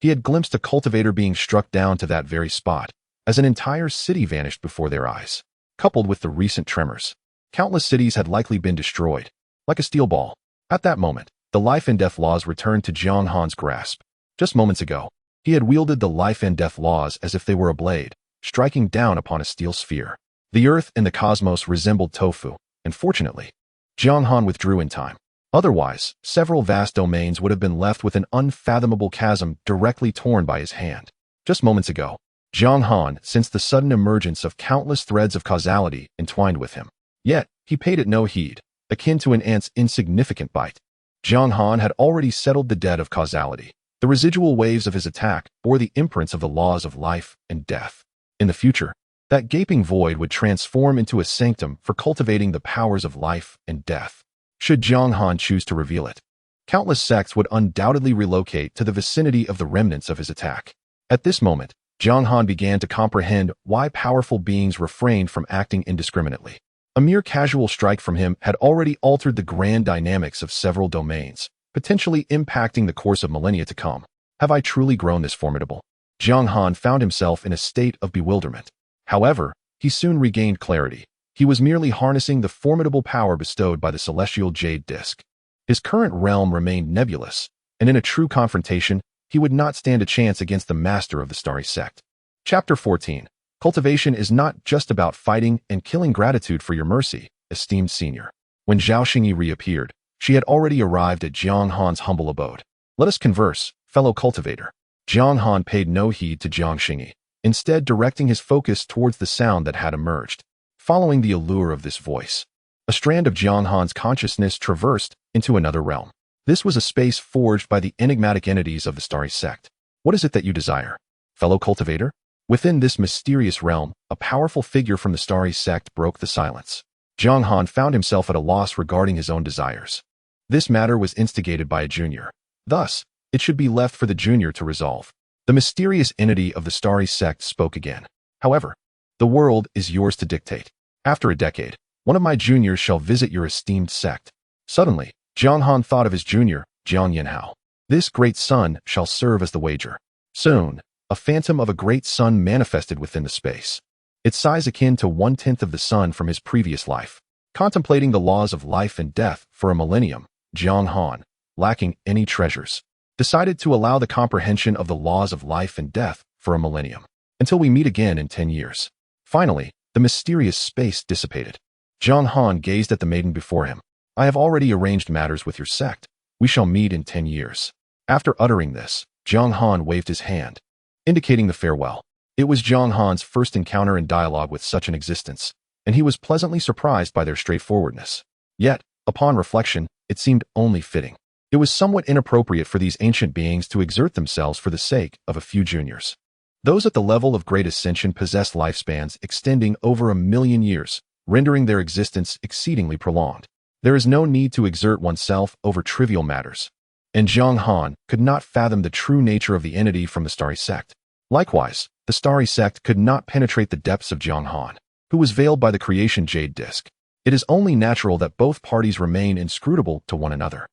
He had glimpsed a cultivator being struck down to that very spot, as an entire city vanished before their eyes. Coupled with the recent tremors, countless cities had likely been destroyed, like a steel ball. At that moment, the life and death laws returned to Jiang Han's grasp. Just moments ago, he had wielded the life and death laws as if they were a blade, striking down upon a steel sphere. The earth and the cosmos resembled tofu, and fortunately, Jiang Han withdrew in time. Otherwise, several vast domains would have been left with an unfathomable chasm directly torn by his hand. Just moments ago, Jiang Han sensed the sudden emergence of countless threads of causality entwined with him. Yet, he paid it no heed, akin to an ant's insignificant bite. Jiang Han had already settled the debt of causality. The residual waves of his attack bore the imprints of the laws of life and death. In the future, that gaping void would transform into a sanctum for cultivating the powers of life and death. Should Jiang Han choose to reveal it, countless sects would undoubtedly relocate to the vicinity of the remnants of his attack. At this moment, Jiang Han began to comprehend why powerful beings refrained from acting indiscriminately. A mere casual strike from him had already altered the grand dynamics of several domains, potentially impacting the course of millennia to come. Have I truly grown this formidable? Jiang Han found himself in a state of bewilderment. However, he soon regained clarity. He was merely harnessing the formidable power bestowed by the celestial jade disk. His current realm remained nebulous, and in a true confrontation, he would not stand a chance against the master of the Starry Sect. Chapter 14. Cultivation is not just about fighting and killing gratitude for your mercy. esteemed senior. When Zhao Xingyi reappeared, she had already arrived at Jiang Han's humble abode. Let us converse, fellow cultivator. Jiang Han paid no heed to Jiang Xingyi, instead directing his focus towards the sound that had emerged. Following the allure of this voice, a strand of Jiang Han's consciousness traversed into another realm. This was a space forged by the enigmatic entities of the Starry Sect. What is it that you desire, fellow cultivator? Within this mysterious realm, a powerful figure from the Starry Sect broke the silence. Jiang Han found himself at a loss regarding his own desires. This matter was instigated by a junior. Thus, it should be left for the junior to resolve. The mysterious entity of the Starry Sect spoke again. However, the world is yours to dictate. After a decade, one of my juniors shall visit your esteemed sect. Suddenly, Jiang Han thought of his junior, Jiang Yanhao. This great sun shall serve as the wager. Soon, a phantom of a great sun manifested within the space. Its size akin to 1/10 of the sun from his previous life. Contemplating the laws of life and death for a millennium, Jiang Han, lacking any treasures, decided to allow the comprehension of the laws of life and death for a millennium, until we meet again in 10 years. Finally, the mysterious space dissipated. Jiang Han gazed at the maiden before him. I have already arranged matters with your sect. We shall meet in 10 years. After uttering this, Jiang Han waved his hand, indicating the farewell. It was Jiang Han's first encounter in dialogue with such an existence, and he was pleasantly surprised by their straightforwardness. Yet, upon reflection, it seemed only fitting. It was somewhat inappropriate for these ancient beings to exert themselves for the sake of a few juniors. Those at the level of great ascension possess lifespans extending over 1,000,000 years, rendering their existence exceedingly prolonged. There is no need to exert oneself over trivial matters. And Jiang Han could not fathom the true nature of the entity from the Starry Sect. Likewise, the Starry Sect could not penetrate the depths of Jiang Han, who was veiled by the creation jade disk. It is only natural that both parties remain inscrutable to one another.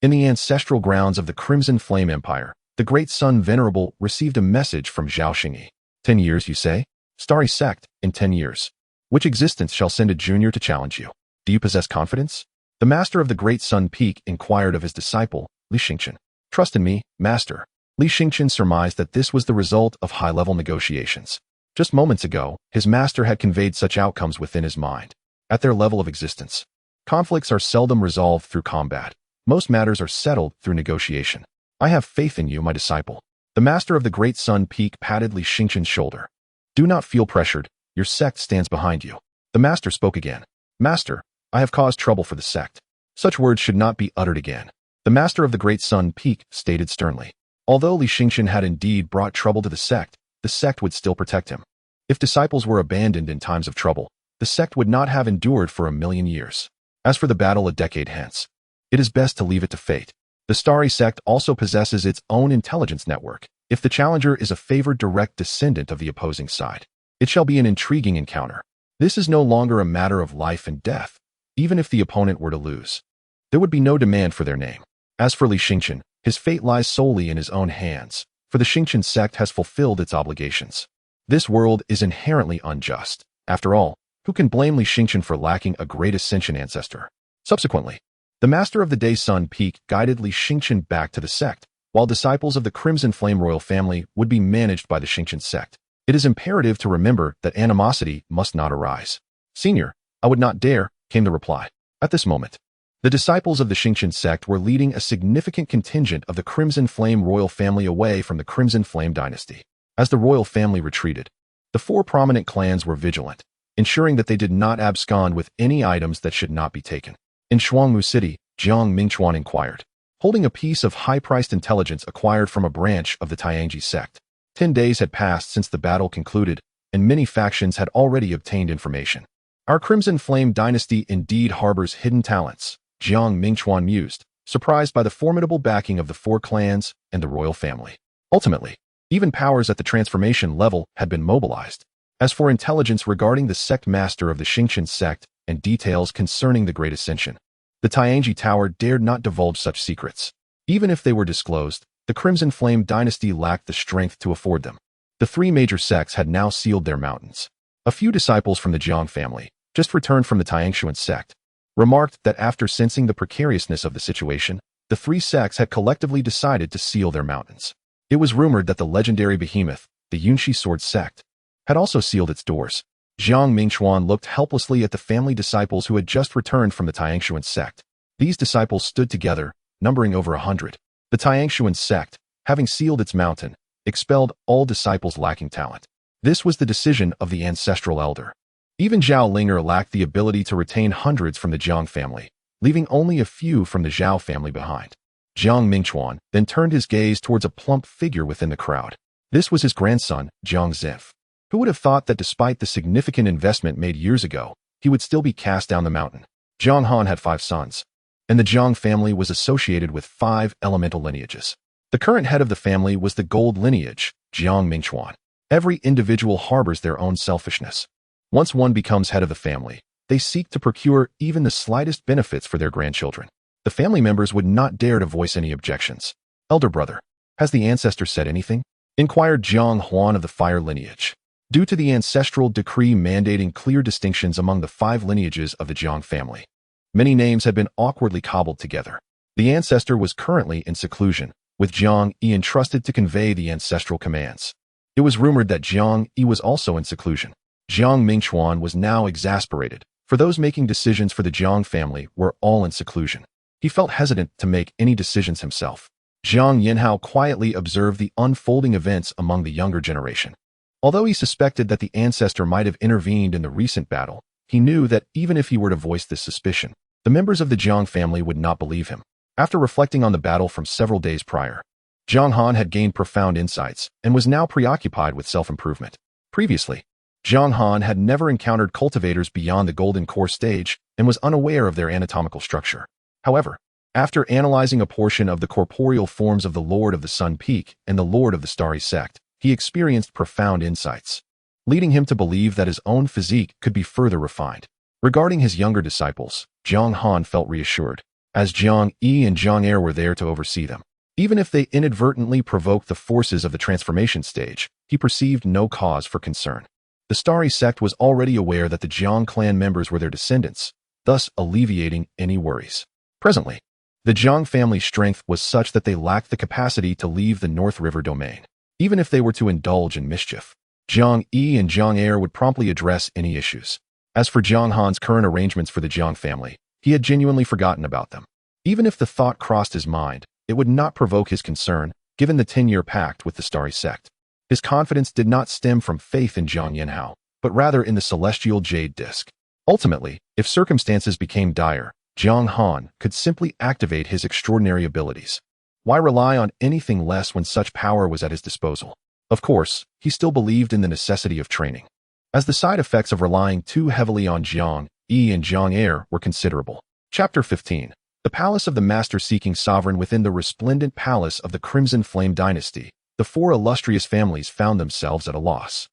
In the ancestral grounds of the Crimson Flame Empire, the Great Sun Venerable received a message from Zhao Xingyi. 10 years, you say? Starry Sect, in 10 years. Which existence shall send a junior to challenge you? Do you possess confidence? The master of the Great Sun Peak inquired of his disciple, Li Xingchen. Trust in me, master. Li Xingchen surmised that this was the result of high-level negotiations. Just moments ago, his master had conveyed such outcomes within his mind. At their level of existence, conflicts are seldom resolved through combat. Most matters are settled through negotiation. I have faith in you, my disciple. The master of the Great Sun Peak patted Li Xingchen's shoulder. Do not feel pressured. Your sect stands behind you. The master spoke again. Master, I have caused trouble for the sect. Such words should not be uttered again. The master of the Great Sun Peak stated sternly. Although Li Xingchen had indeed brought trouble to the sect would still protect him. If disciples were abandoned in times of trouble, the sect would not have endured for 1,000,000 years. As for the battle a decade hence, it is best to leave it to fate. The Starry Sect also possesses its own intelligence network. If the challenger is a favored direct descendant of the opposing side, it shall be an intriguing encounter. This is no longer a matter of life and death. Even if the opponent were to lose, there would be no demand for their name. As for Li Xingchen, his fate lies solely in his own hands, for the Xingchen sect has fulfilled its obligations. This world is inherently unjust. After all, who can blame Li Xingchen for lacking a great ascension ancestor? Subsequently, the master of the Day Sun Peak guided Li Xingchen back to the sect, while disciples of the Crimson Flame royal family would be managed by the Xingchen sect. It is imperative to remember that animosity must not arise. Senior, I would not dare, came the reply. At this moment, the disciples of the Xingchen sect were leading a significant contingent of the Crimson Flame royal family away from the Crimson Flame dynasty. As the royal family retreated, the 4 prominent clans were vigilant, ensuring that they did not abscond with any items that should not be taken. In Shuangmu City, Jiang Mingchuan inquired, holding a piece of high-priced intelligence acquired from a branch of the Tianji sect. 10 days had passed since the battle concluded, and many factions had already obtained information. Our Crimson Flame dynasty indeed harbors hidden talents, Jiang Mingchuan mused, surprised by the formidable backing of the 4 clans and the royal family. Ultimately, even powers at the transformation level had been mobilized. As for intelligence regarding the sect master of the Xingchen sect and details concerning the Great Ascension, the Tianji Tower dared not divulge such secrets. Even if they were disclosed, the Crimson Flame dynasty lacked the strength to afford them. The 3 major sects had now sealed their mountains. A few disciples from the Jiang family, just returned from the Tiangshuan sect, remarked that after sensing the precariousness of the situation, the 3 sects had collectively decided to seal their mountains. It was rumored that the legendary behemoth, the Yunshi Sword sect, had also sealed its doors. Jiang Mingchuan looked helplessly at the family disciples who had just returned from the Tiangshuan sect. These disciples stood together, numbering over 100. The Tiangshuan sect, having sealed its mountain, expelled all disciples lacking talent. This was the decision of the ancestral elder. Even Zhao Linger lacked the ability to retain hundreds from the Jiang family, leaving only a few from the Zhao family behind. Jiang Mingchuan then turned his gaze towards a plump figure within the crowd. This was his grandson, Jiang Zif. Who would have thought that despite the significant investment made years ago, he would still be cast down the mountain? Jiang Han had 5 sons, and the Jiang family was associated with 5 elemental lineages. The current head of the family was the gold lineage, Jiang Mingchuan. Every individual harbors their own selfishness. Once one becomes head of the family, they seek to procure even the slightest benefits for their grandchildren. The family members would not dare to voice any objections. Elder brother, has the ancestor said anything? Inquired Jiang Huan of the fire lineage. Due to the ancestral decree mandating clear distinctions among the 5 lineages of the Jiang family, many names had been awkwardly cobbled together. The ancestor was currently in seclusion, with Jiang Yi entrusted to convey the ancestral commands. It was rumored that Jiang Yi was also in seclusion. Jiang Mingchuan was now exasperated, for those making decisions for the Jiang family were all in seclusion. He felt hesitant to make any decisions himself. Jiang Yinhao quietly observed the unfolding events among the younger generation. Although he suspected that the ancestor might have intervened in the recent battle, he knew that even if he were to voice this suspicion, the members of the Jiang family would not believe him. After reflecting on the battle from several days prior, Jiang Han had gained profound insights and was now preoccupied with self-improvement. Previously, Jiang Han had never encountered cultivators beyond the golden core stage and was unaware of their anatomical structure. However, after analyzing a portion of the corporeal forms of the Lord of the Sun Peak and the Lord of the Starry Sect, he experienced profound insights, leading him to believe that his own physique could be further refined. Regarding his younger disciples, Jiang Han felt reassured, as Jiang Yi and Jiang Er were there to oversee them. Even if they inadvertently provoked the forces of the transformation stage, he perceived no cause for concern. The Starry Sect was already aware that the Jiang clan members were their descendants, thus alleviating any worries. Presently, the Jiang family's strength was such that they lacked the capacity to leave the North River domain. Even if they were to indulge in mischief, Jiang Yi and Jiang Er would promptly address any issues. As for Jiang Han's current arrangements for the Jiang family, he had genuinely forgotten about them. Even if the thought crossed his mind, it would not provoke his concern, given the 10-year pact with the Starry Sect. His confidence did not stem from faith in Jiang Yinhao, but rather in the celestial jade disk. Ultimately, if circumstances became dire, Jiang Han could simply activate his extraordinary abilities. Why rely on anything less when such power was at his disposal? Of course, he still believed in the necessity of training, as the side effects of relying too heavily on Jiang Yi and Jiang Er were considerable. Chapter 15. The Palace of the Master-Seeking Sovereign. Within the resplendent palace of the Crimson Flame Dynasty, the 4 illustrious families found themselves at a loss.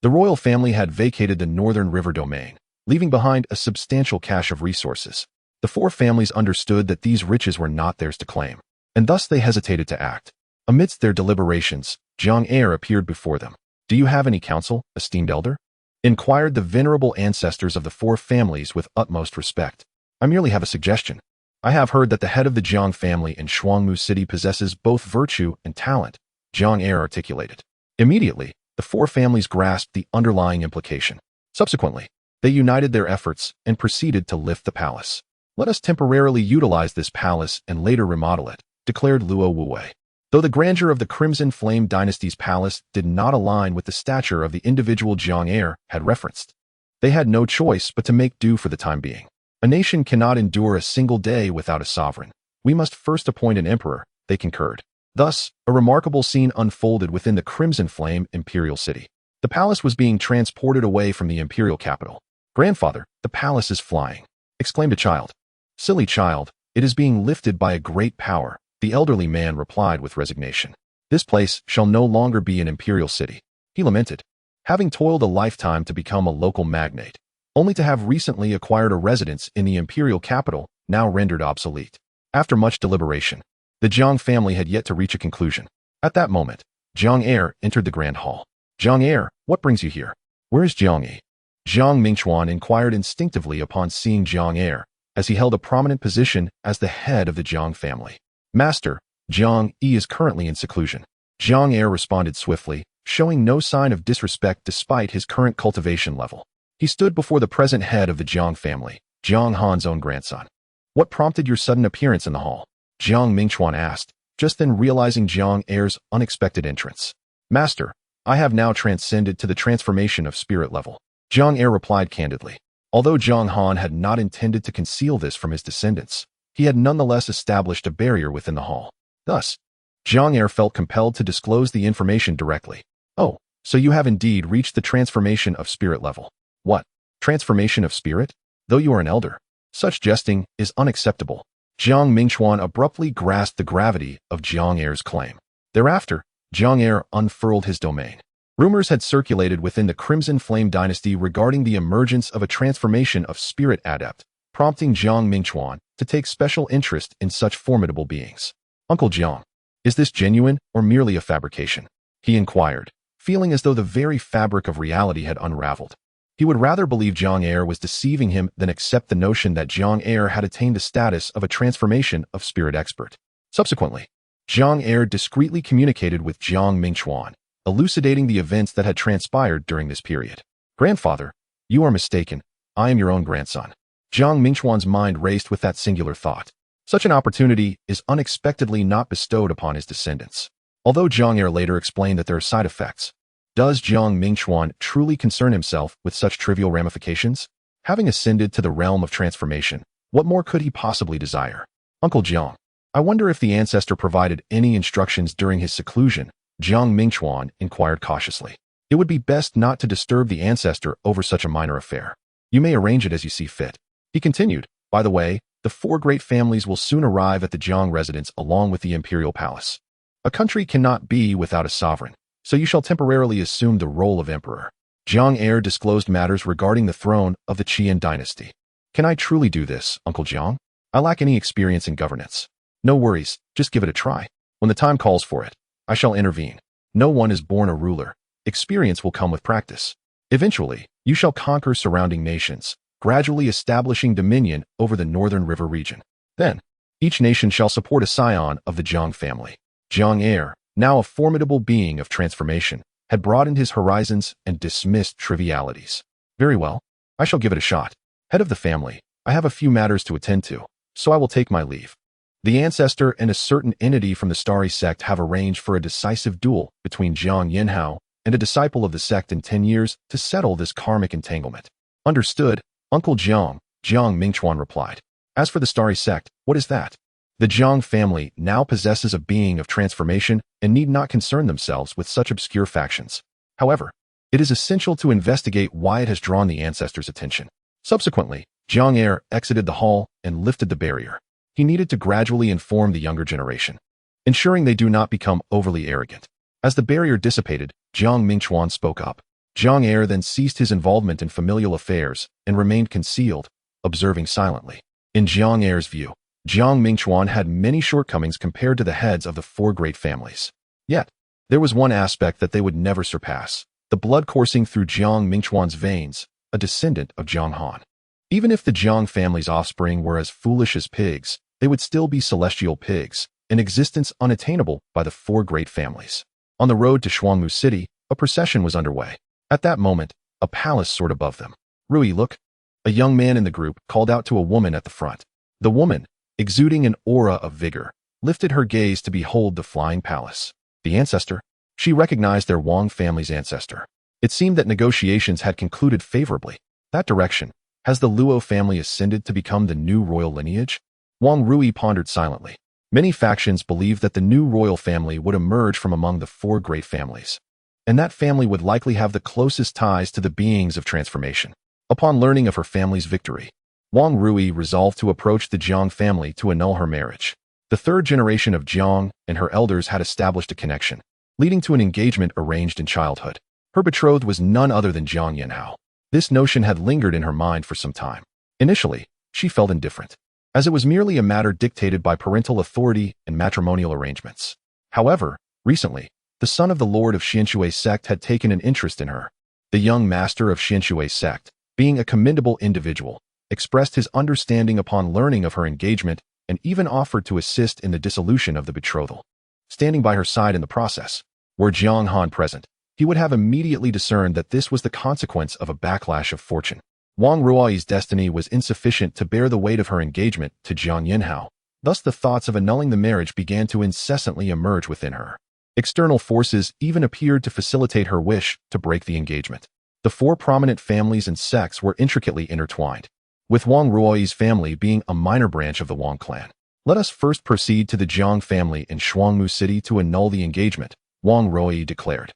The royal family had vacated the Northern River domain, leaving behind a substantial cache of resources. The 4 families understood that these riches were not theirs to claim, and thus they hesitated to act. Amidst their deliberations, Jiang Er appeared before them. "Do you have any counsel, esteemed elder?" inquired the venerable ancestors of the 4 families with utmost respect. "I merely have a suggestion. I have heard that the head of the Jiang family in Shuangmu City possesses both virtue and talent," Jiang Er articulated. Immediately, the 4 families grasped the underlying implication. Subsequently, they united their efforts and proceeded to lift the palace. "Let us temporarily utilize this palace and later remodel it," declared Luo Wuwei. Though the grandeur of the Crimson Flame Dynasty's palace did not align with the stature of the individual Jiang Er had referenced, they had no choice but to make do for the time being. A nation cannot endure a single day without a sovereign. We must first appoint an emperor, they concurred. Thus, a remarkable scene unfolded within the Crimson Flame Imperial City. The palace was being transported away from the imperial capital. "Grandfather, the palace is flying," exclaimed a child. "Silly child, it is being lifted by a great power," the elderly man replied with resignation. "This place shall no longer be an imperial city," he lamented. Having toiled a lifetime to become a local magnate, only to have recently acquired a residence in the imperial capital, now rendered obsolete. After much deliberation, the Jiang family had yet to reach a conclusion. At that moment, Jiang Er entered the grand hall. "Jiang Er, what brings you here? Where is Jiang Yi?" Jiang Mingchuan inquired instinctively upon seeing Jiang Er, as he held a prominent position as the head of the Jiang family. "Master, Jiang Yi is currently in seclusion." Jiang Er responded swiftly, showing no sign of disrespect despite his current cultivation level. He stood before the present head of the Jiang family, Jiang Han's own grandson. What prompted your sudden appearance in the hall? Jiang Mingchuan asked, just then realizing Jiang Heir's unexpected entrance. Master, I have now transcended to the transformation of spirit level. Jiang Heir replied candidly. Although Jiang Han had not intended to conceal this from his descendants, he had nonetheless established a barrier within the hall. Thus, Jiang Heir felt compelled to disclose the information directly. Oh, so you have indeed reached the transformation of spirit level. What? Transformation of spirit? Though you are an elder, such jesting is unacceptable. Jiang Mingchuan abruptly grasped the gravity of Jiang Heir's claim. Thereafter, Jiang Heir unfurled his domain. Rumors had circulated within the Crimson Flame dynasty regarding the emergence of a transformation of spirit adept, prompting Jiang Mingchuan to take special interest in such formidable beings. Uncle Jiang, is this genuine or merely a fabrication? He inquired, feeling as though the very fabric of reality had unraveled. He would rather believe Jiang Heir was deceiving him than accept the notion that Jiang Heir had attained the status of a transformation of spirit expert. Subsequently, Jiang Heir discreetly communicated with Jiang Mingchuan, elucidating the events that had transpired during this period. Grandfather, you are mistaken. I am your own grandson. Jiang Mingchuan's mind raced with that singular thought. Such an opportunity is unexpectedly not bestowed upon his descendants. Although Jiang Heir later explained that there are side effects, does Jiang Mingchuan truly concern himself with such trivial ramifications? Having ascended to the realm of transformation, what more could he possibly desire? Uncle Jiang, I wonder if the ancestor provided any instructions during his seclusion. Jiang Mingchuan inquired cautiously. It would be best not to disturb the ancestor over such a minor affair. You may arrange it as you see fit. He continued, by the way, the 4 great families will soon arrive at the Jiang residence along with the imperial palace. A country cannot be without a sovereign, so you shall temporarily assume the role of emperor. Jiang Heir disclosed matters regarding the throne of the Qian dynasty. Can I truly do this, Uncle Jiang? I lack any experience in governance. No worries, just give it a try. When the time calls for it, I shall intervene. No one is born a ruler. Experience will come with practice. Eventually, you shall conquer surrounding nations, gradually establishing dominion over the northern river region. Then, each nation shall support a scion of the Jiang family. Jiang Heir, now a formidable being of transformation, had broadened his horizons and dismissed trivialities. Very well, I shall give it a shot. Head of the family, I have a few matters to attend to, so I will take my leave. The ancestor and a certain entity from the starry sect have arranged for a decisive duel between Jiang Yinhao and a disciple of the sect in 10 years to settle this karmic entanglement. Understood, Uncle Jiang, Jiang Mingchuan replied. As for the starry sect, what is that? The Jiang family now possesses a being of transformation and need not concern themselves with such obscure factions. However, it is essential to investigate why it has drawn the ancestors' attention. Subsequently, Jiang Heir exited the hall and lifted the barrier. He needed to gradually inform the younger generation, ensuring they do not become overly arrogant. As the barrier dissipated, Jiang Mingchuan spoke up. Jiang Heir then ceased his involvement in familial affairs and remained concealed, observing silently. In Jiang Heir's view, Jiang Mingchuan had many shortcomings compared to the heads of the 4 great families. Yet, there was one aspect that they would never surpass: the blood coursing through Jiang Mingchuan's veins, a descendant of Jiang Han. Even if the Jiang family's offspring were as foolish as pigs, they would still be celestial pigs, an existence unattainable by the 4 great families. On the road to Shuangmu City, a procession was underway. At that moment, a palace soared above them. Rui, look! A young man in the group called out to a woman at the front. The woman, exuding an aura of vigor, lifted her gaze to behold the flying palace. The ancestor? She recognized their Wang family's ancestor. It seemed that negotiations had concluded favorably. That direction. Has the Luo family ascended to become the new royal lineage? Wang Rui pondered silently. Many factions believed that the new royal family would emerge from among the 4 great families, and that family would likely have the closest ties to the beings of transformation. Upon learning of her family's victory, Wang Rui resolved to approach the Jiang family to annul her marriage. The 3rd generation of Jiang and her elders had established a connection, leading to an engagement arranged in childhood. Her betrothed was none other than Jiang Yinhao. This notion had lingered in her mind for some time. Initially, she felt indifferent, as it was merely a matter dictated by parental authority and matrimonial arrangements. However, recently, the son of the lord of Xianshui sect had taken an interest in her. The young master of Xianshui sect, being a commendable individual, expressed his understanding upon learning of her engagement and even offered to assist in the dissolution of the betrothal. Standing by her side in the process were Jiang Han present. he would have immediately discerned that this was the consequence of a backlash of fortune. Wang Ruoyi's destiny was insufficient to bear the weight of her engagement to Jiang Han. Thus the thoughts of annulling the marriage began to incessantly emerge within her. External forces even appeared to facilitate her wish to break the engagement. The four prominent families and sects were intricately intertwined, with Wang Ruoyi's family being a minor branch of the Wang clan. Let us first proceed to the Jiang family in Shuangmu City to annul the engagement, Wang Ruoyi declared.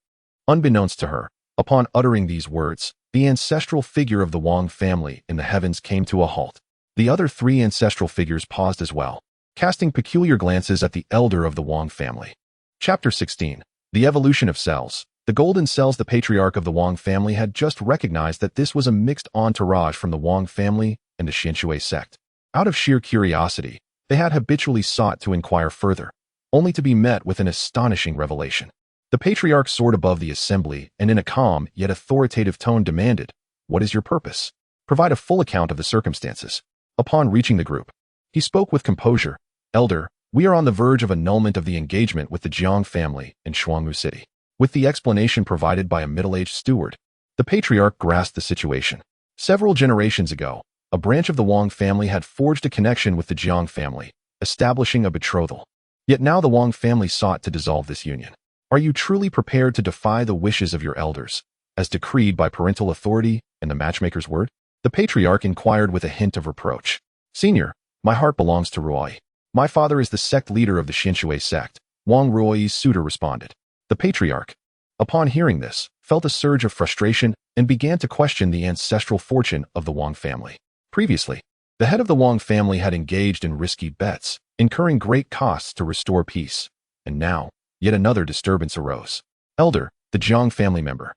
Unbeknownst to her, upon uttering these words, the ancestral figure of the Wang family in the heavens came to a halt. The other three ancestral figures paused as well, casting peculiar glances at the elder of the Wang family. Chapter 16. The Evolution of Cells. The golden cells. The patriarch of the Wang family had just recognized that this was a mixed entourage from the Wang family and the Xianshui sect. Out of sheer curiosity, they had habitually sought to inquire further, only to be met with an astonishing revelation. The patriarch soared above the assembly and in a calm yet authoritative tone demanded, "What is your purpose? Provide a full account of the circumstances." Upon reaching the group, he spoke with composure, "Elder, we are on the verge of annulment of the engagement with the Jiang family in Shuangmu City." With the explanation provided by a middle-aged steward, the patriarch grasped the situation. Several generations ago, a branch of the Wang family had forged a connection with the Jiang family, establishing a betrothal. Yet now the Wang family sought to dissolve this union. Are you truly prepared to defy the wishes of your elders, as decreed by parental authority and the matchmaker's word? The patriarch inquired with a hint of reproach. "Senior, my heart belongs to Ruoyi. My father is the sect leader of the Xianshui sect," Wang Ruoyi's suitor responded. The patriarch, upon hearing this, felt a surge of frustration and began to question the ancestral fortune of the Wang family. Previously, the head of the Wang family had engaged in risky bets, incurring great costs to restore peace, and now, yet another disturbance arose. "Elder," the Jiang family member.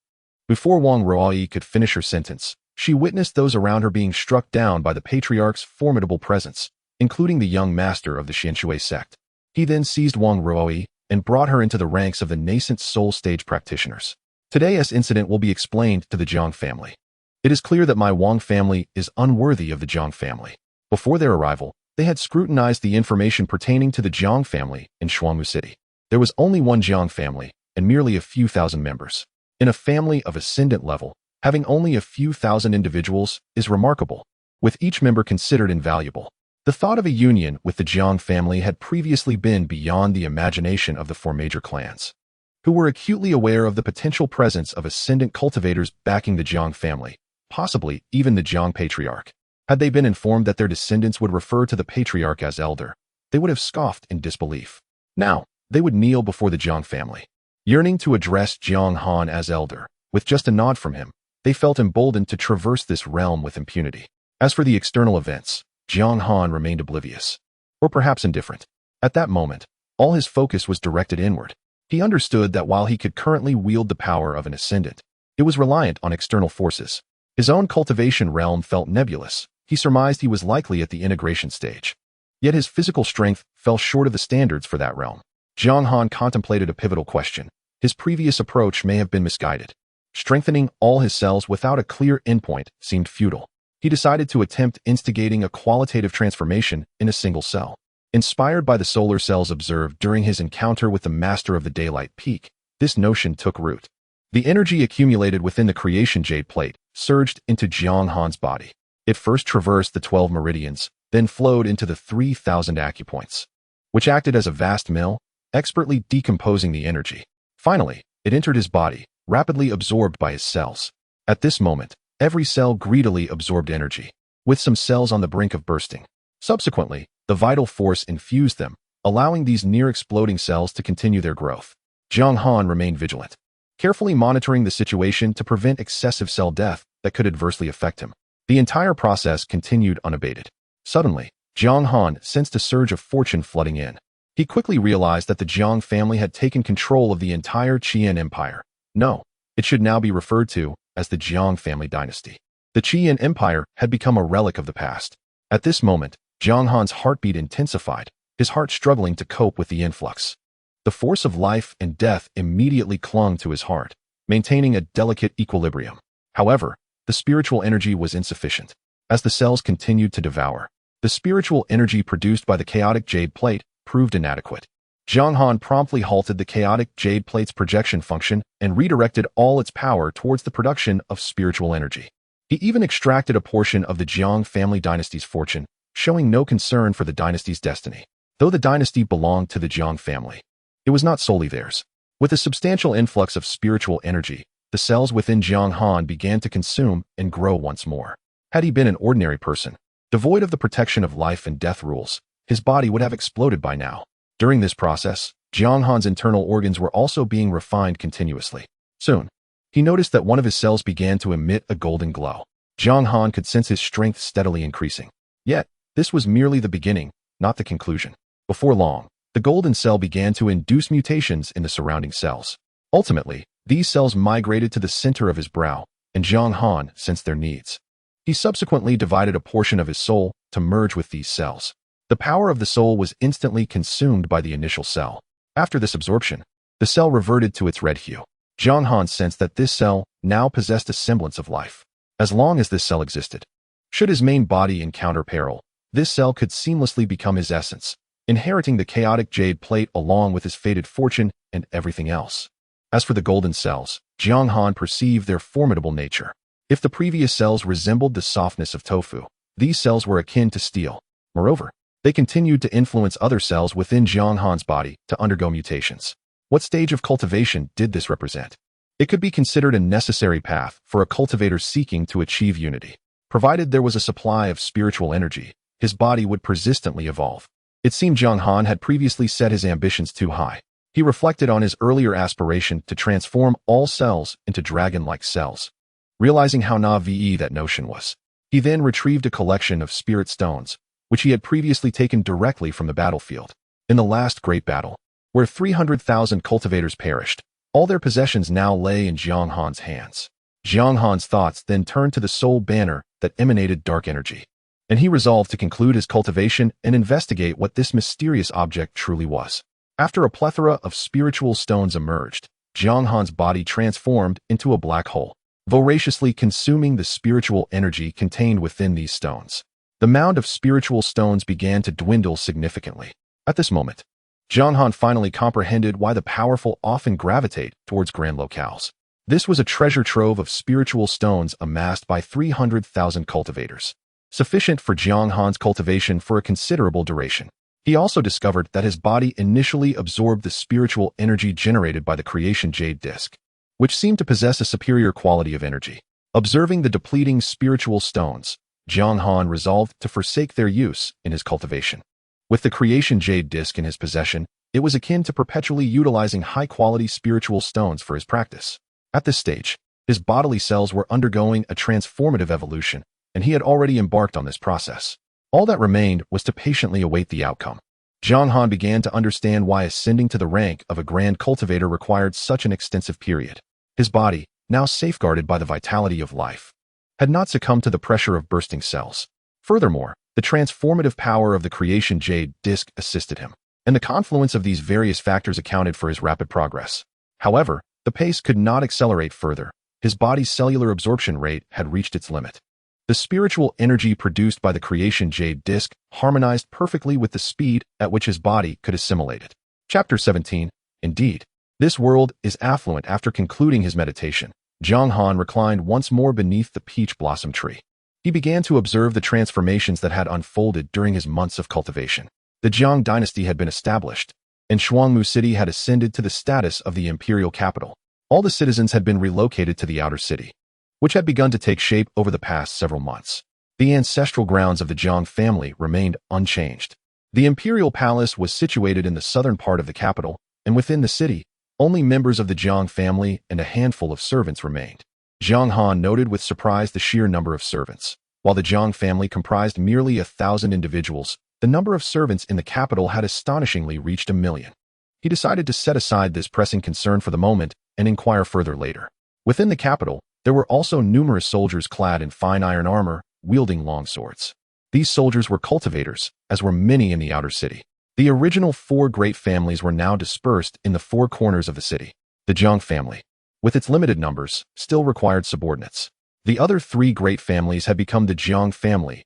Before Wang Ruoyi could finish her sentence, she witnessed those around her being struck down by the patriarch's formidable presence, including the young master of the Xianshui sect. He then seized Wang Ruoyi and brought her into the ranks of the nascent soul stage practitioners. Today's incident will be explained to the Jiang family. It is clear that my Wang family is unworthy of the Jiang family. Before their arrival, they had scrutinized the information pertaining to the Jiang family in Shuangmu City. There was only one Jiang family and merely a few thousand members. In a family of ascendant level, having only a few thousand individuals is remarkable, with each member considered invaluable. The thought of a union with the Jiang family had previously been beyond the imagination of the four major clans, who were acutely aware of the potential presence of ascendant cultivators backing the Jiang family, possibly even the Jiang patriarch. Had they been informed that their descendants would refer to the patriarch as elder, they would have scoffed in disbelief. Now, they would kneel before the Jiang family. Yearning to address Jiang Han as elder, with just a nod from him, they felt emboldened to traverse this realm with impunity. As for the external events, Jiang Han remained oblivious, or perhaps indifferent. At that moment, all his focus was directed inward. He understood that while he could currently wield the power of an ascendant, it was reliant on external forces. His own cultivation realm felt nebulous. He surmised he was likely at the integration stage. Yet his physical strength fell short of the standards for that realm. Jiang Han contemplated a pivotal question. His previous approach may have been misguided. Strengthening all his cells without a clear endpoint seemed futile. He decided to attempt instigating a qualitative transformation in a single cell. Inspired by the solar cells observed during his encounter with the master of the daylight peak, this notion took root. The energy accumulated within the creation jade plate surged into Jiang Han's body. It first traversed the 12 meridians, then flowed into the 3,000 acupoints, which acted as a vast mill, expertly decomposing the energy. Finally, it entered his body, rapidly absorbed by his cells. At this moment, every cell greedily absorbed energy, with some cells on the brink of bursting. Subsequently, the vital force infused them, allowing these near-exploding cells to continue their growth. Jiang Han remained vigilant, carefully monitoring the situation to prevent excessive cell death that could adversely affect him. The entire process continued unabated. Suddenly, Jiang Han sensed a surge of fortune flooding in. He quickly realized that the Jiang family had taken control of the entire Qian Empire. No, it should now be referred to as the Jiang family dynasty. The Qian Empire had become a relic of the past. At this moment, Jiang Han's heartbeat intensified, his heart struggling to cope with the influx. The force of life and death immediately clung to his heart, maintaining a delicate equilibrium. However, the spiritual energy was insufficient. As the cells continued to devour, the spiritual energy produced by the chaotic jade plate proved inadequate. Jiang Han promptly halted the chaotic jade plate's projection function and redirected all its power towards the production of spiritual energy. He even extracted a portion of the Jiang family dynasty's fortune, showing no concern for the dynasty's destiny. Though the dynasty belonged to the Jiang family, it was not solely theirs. With a substantial influx of spiritual energy, the cells within Jiang Han began to consume and grow once more. Had he been an ordinary person, devoid of the protection of life and death rules, his body would have exploded by now. During this process, Jiang Han's internal organs were also being refined continuously. Soon, he noticed that one of his cells began to emit a golden glow. Jiang Han could sense his strength steadily increasing. Yet, this was merely the beginning, not the conclusion. Before long, the golden cell began to induce mutations in the surrounding cells. Ultimately, these cells migrated to the center of his brow, and Jiang Han sensed their needs. He subsequently divided a portion of his soul to merge with these cells. The power of the soul was instantly consumed by the initial cell. After this absorption, the cell reverted to its red hue. Jiang Han sensed that this cell now possessed a semblance of life. As long as this cell existed, should his main body encounter peril, this cell could seamlessly become his essence, inheriting the chaotic jade plate along with his fated fortune and everything else. As for the golden cells, Jiang Han perceived their formidable nature. If the previous cells resembled the softness of tofu, these cells were akin to steel. Moreover, they continued to influence other cells within Jiang Han's body to undergo mutations. What stage of cultivation did this represent? It could be considered a necessary path for a cultivator seeking to achieve unity. Provided there was a supply of spiritual energy, his body would persistently evolve. It seemed Jiang Han had previously set his ambitions too high. He reflected on his earlier aspiration to transform all cells into dragon-like cells. Realizing how naive that notion was, he then retrieved a collection of spirit stones, which he had previously taken directly from the battlefield. In the last great battle, where 300,000 cultivators perished, all their possessions now lay in Jiang Han's hands. Jiang Han's thoughts then turned to the soul banner that emanated dark energy, and he resolved to conclude his cultivation and investigate what this mysterious object truly was. After a plethora of spiritual stones emerged, Jiang Han's body transformed into a black hole, voraciously consuming the spiritual energy contained within these stones. The mound of spiritual stones began to dwindle significantly. At this moment, Jiang Han finally comprehended why the powerful often gravitate towards grand locales. This was a treasure trove of spiritual stones amassed by 300,000 cultivators, sufficient for Jiang Han's cultivation for a considerable duration. He also discovered that his body initially absorbed the spiritual energy generated by the creation jade disc, which seemed to possess a superior quality of energy. Observing the depleting spiritual stones, Jiang Han resolved to forsake their use in his cultivation. With the creation jade disc in his possession, it was akin to perpetually utilizing high-quality spiritual stones for his practice. At this stage, his bodily cells were undergoing a transformative evolution, and he had already embarked on this process. All that remained was to patiently await the outcome. Jiang Han began to understand why ascending to the rank of a grand cultivator required such an extensive period. His body, now safeguarded by the vitality of life, had not succumbed to the pressure of bursting cells. Furthermore, the transformative power of the creation jade disc assisted him, and the confluence of these various factors accounted for his rapid progress. However, the pace could not accelerate further. His body's cellular absorption rate had reached its limit. The spiritual energy produced by the creation jade disc harmonized perfectly with the speed at which his body could assimilate it. Chapter 17. Indeed, this world is affluent. After concluding his meditation, Jiang Han reclined once more beneath the peach blossom tree. He began to observe the transformations that had unfolded during his months of cultivation. The Jiang dynasty had been established, and Shuangmu City had ascended to the status of the imperial capital. All the citizens had been relocated to the outer city, which had begun to take shape over the past several months. The ancestral grounds of the Jiang family remained unchanged. The imperial palace was situated in the southern part of the capital, and within the city, only members of the Jiang family and a handful of servants remained. Jiang Han noted with surprise the sheer number of servants. While the Jiang family comprised merely 1,000 individuals, the number of servants in the capital had astonishingly reached 1 million. He decided to set aside this pressing concern for the moment and inquire further later. Within the capital, there were also numerous soldiers clad in fine iron armor, wielding long swords. These soldiers were cultivators, as were many in the outer city. The original 4 great families were now dispersed in the 4 corners of the city. The Jiang family, with its limited numbers, still required subordinates. The other 3 great families had become the Jiang family's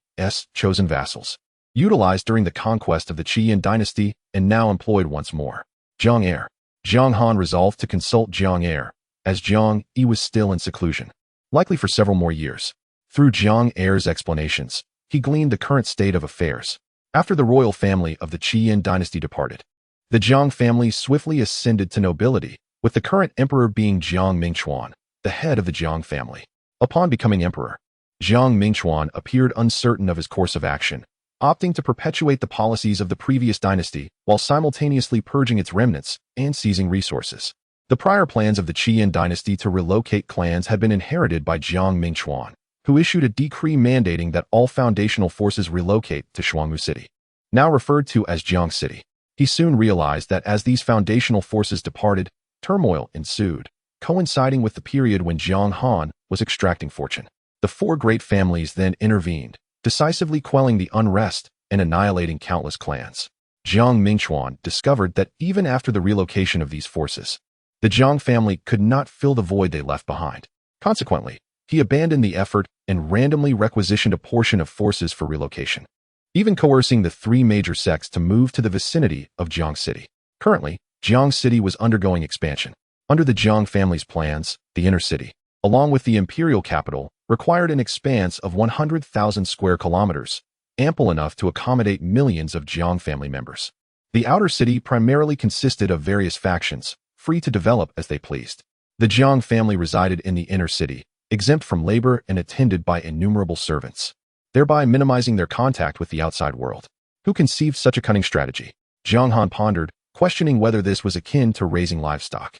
chosen vassals, utilized during the conquest of the Qian dynasty and now employed once more. Jiang heir. Jiang Han resolved to consult Jiang heir, as Jiang He was still in seclusion, likely for several more years. Through Jiang heir's explanations, he gleaned the current state of affairs. After the royal family of the Qin dynasty departed, the Jiang family swiftly ascended to nobility, with the current emperor being Jiang Mingquan, the head of the Jiang family. Upon becoming emperor, Jiang Mingquan appeared uncertain of his course of action, opting to perpetuate the policies of the previous dynasty while simultaneously purging its remnants and seizing resources. The prior plans of the Qin dynasty to relocate clans had been inherited by Jiang Mingquan, who issued a decree mandating that all foundational forces relocate to Shuangmu City, now referred to as Jiang City. He soon realized that as these foundational forces departed, turmoil ensued, coinciding with the period when Jiang Han was extracting fortune. The four great families then intervened, decisively quelling the unrest and annihilating countless clans. Jiang Mingquan discovered that even after the relocation of these forces, the Jiang family could not fill the void they left behind. Consequently, he abandoned the effort and randomly requisitioned a portion of forces for relocation, even coercing the three major sects to move to the vicinity of Jiang City. Currently, Jiang City was undergoing expansion. Under the Jiang family's plans, the inner city, along with the imperial capital, required an expanse of 100,000 square kilometers, ample enough to accommodate millions of Jiang family members. The outer city primarily consisted of various factions, free to develop as they pleased. The Jiang family resided in the inner city, exempt from labor and attended by innumerable servants, thereby minimizing their contact with the outside world. Who conceived such a cunning strategy? Jiang Han pondered, questioning whether this was akin to raising livestock.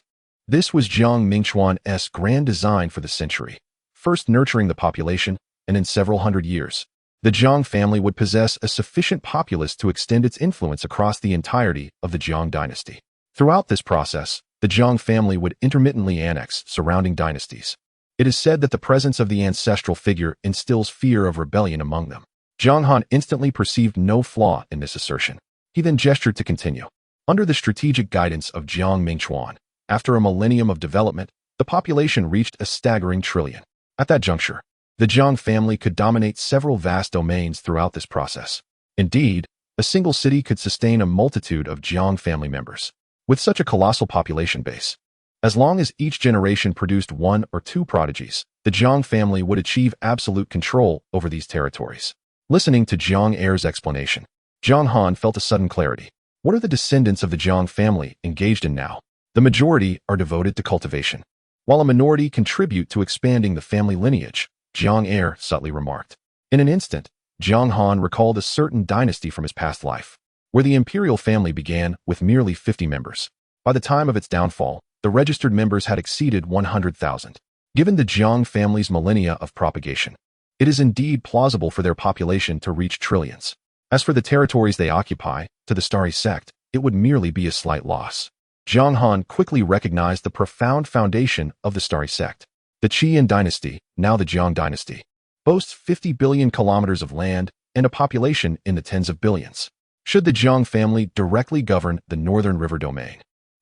This was Jiang Mingquan's grand design for the century, first nurturing the population, and in several hundred years, the Jiang family would possess a sufficient populace to extend its influence across the entirety of the Jiang dynasty. Throughout this process, the Jiang family would intermittently annex surrounding dynasties. It is said that the presence of the ancestral figure instills fear of rebellion among them. Jiang Han instantly perceived no flaw in this assertion. He then gestured to continue. Under the strategic guidance of Jiang Mingquan, after a millennium of development, the population reached a staggering trillion. At that juncture, the Jiang family could dominate several vast domains throughout this process. Indeed, a single city could sustain a multitude of Jiang family members. With such a colossal population base, as long as each generation produced one or two prodigies, the Jiang family would achieve absolute control over these territories. Listening to Jiang heir's explanation, Jiang Han felt a sudden clarity. What are the descendants of the Jiang family engaged in now? The majority are devoted to cultivation, while a minority contribute to expanding the family lineage, Jiang heir subtly remarked. In an instant, Jiang Han recalled a certain dynasty from his past life, where the imperial family began with merely 50 members. By the time of its downfall, the registered members had exceeded 100,000. Given the Jiang family's millennia of propagation, it is indeed plausible for their population to reach trillions. As for the territories they occupy, to the Starry Sect, it would merely be a slight loss. Jiang Han quickly recognized the profound foundation of the Starry Sect. The Qin dynasty, now the Jiang dynasty, boasts 50 billion kilometers of land and a population in the tens of billions. Should the Jiang family directly govern the northern river domain,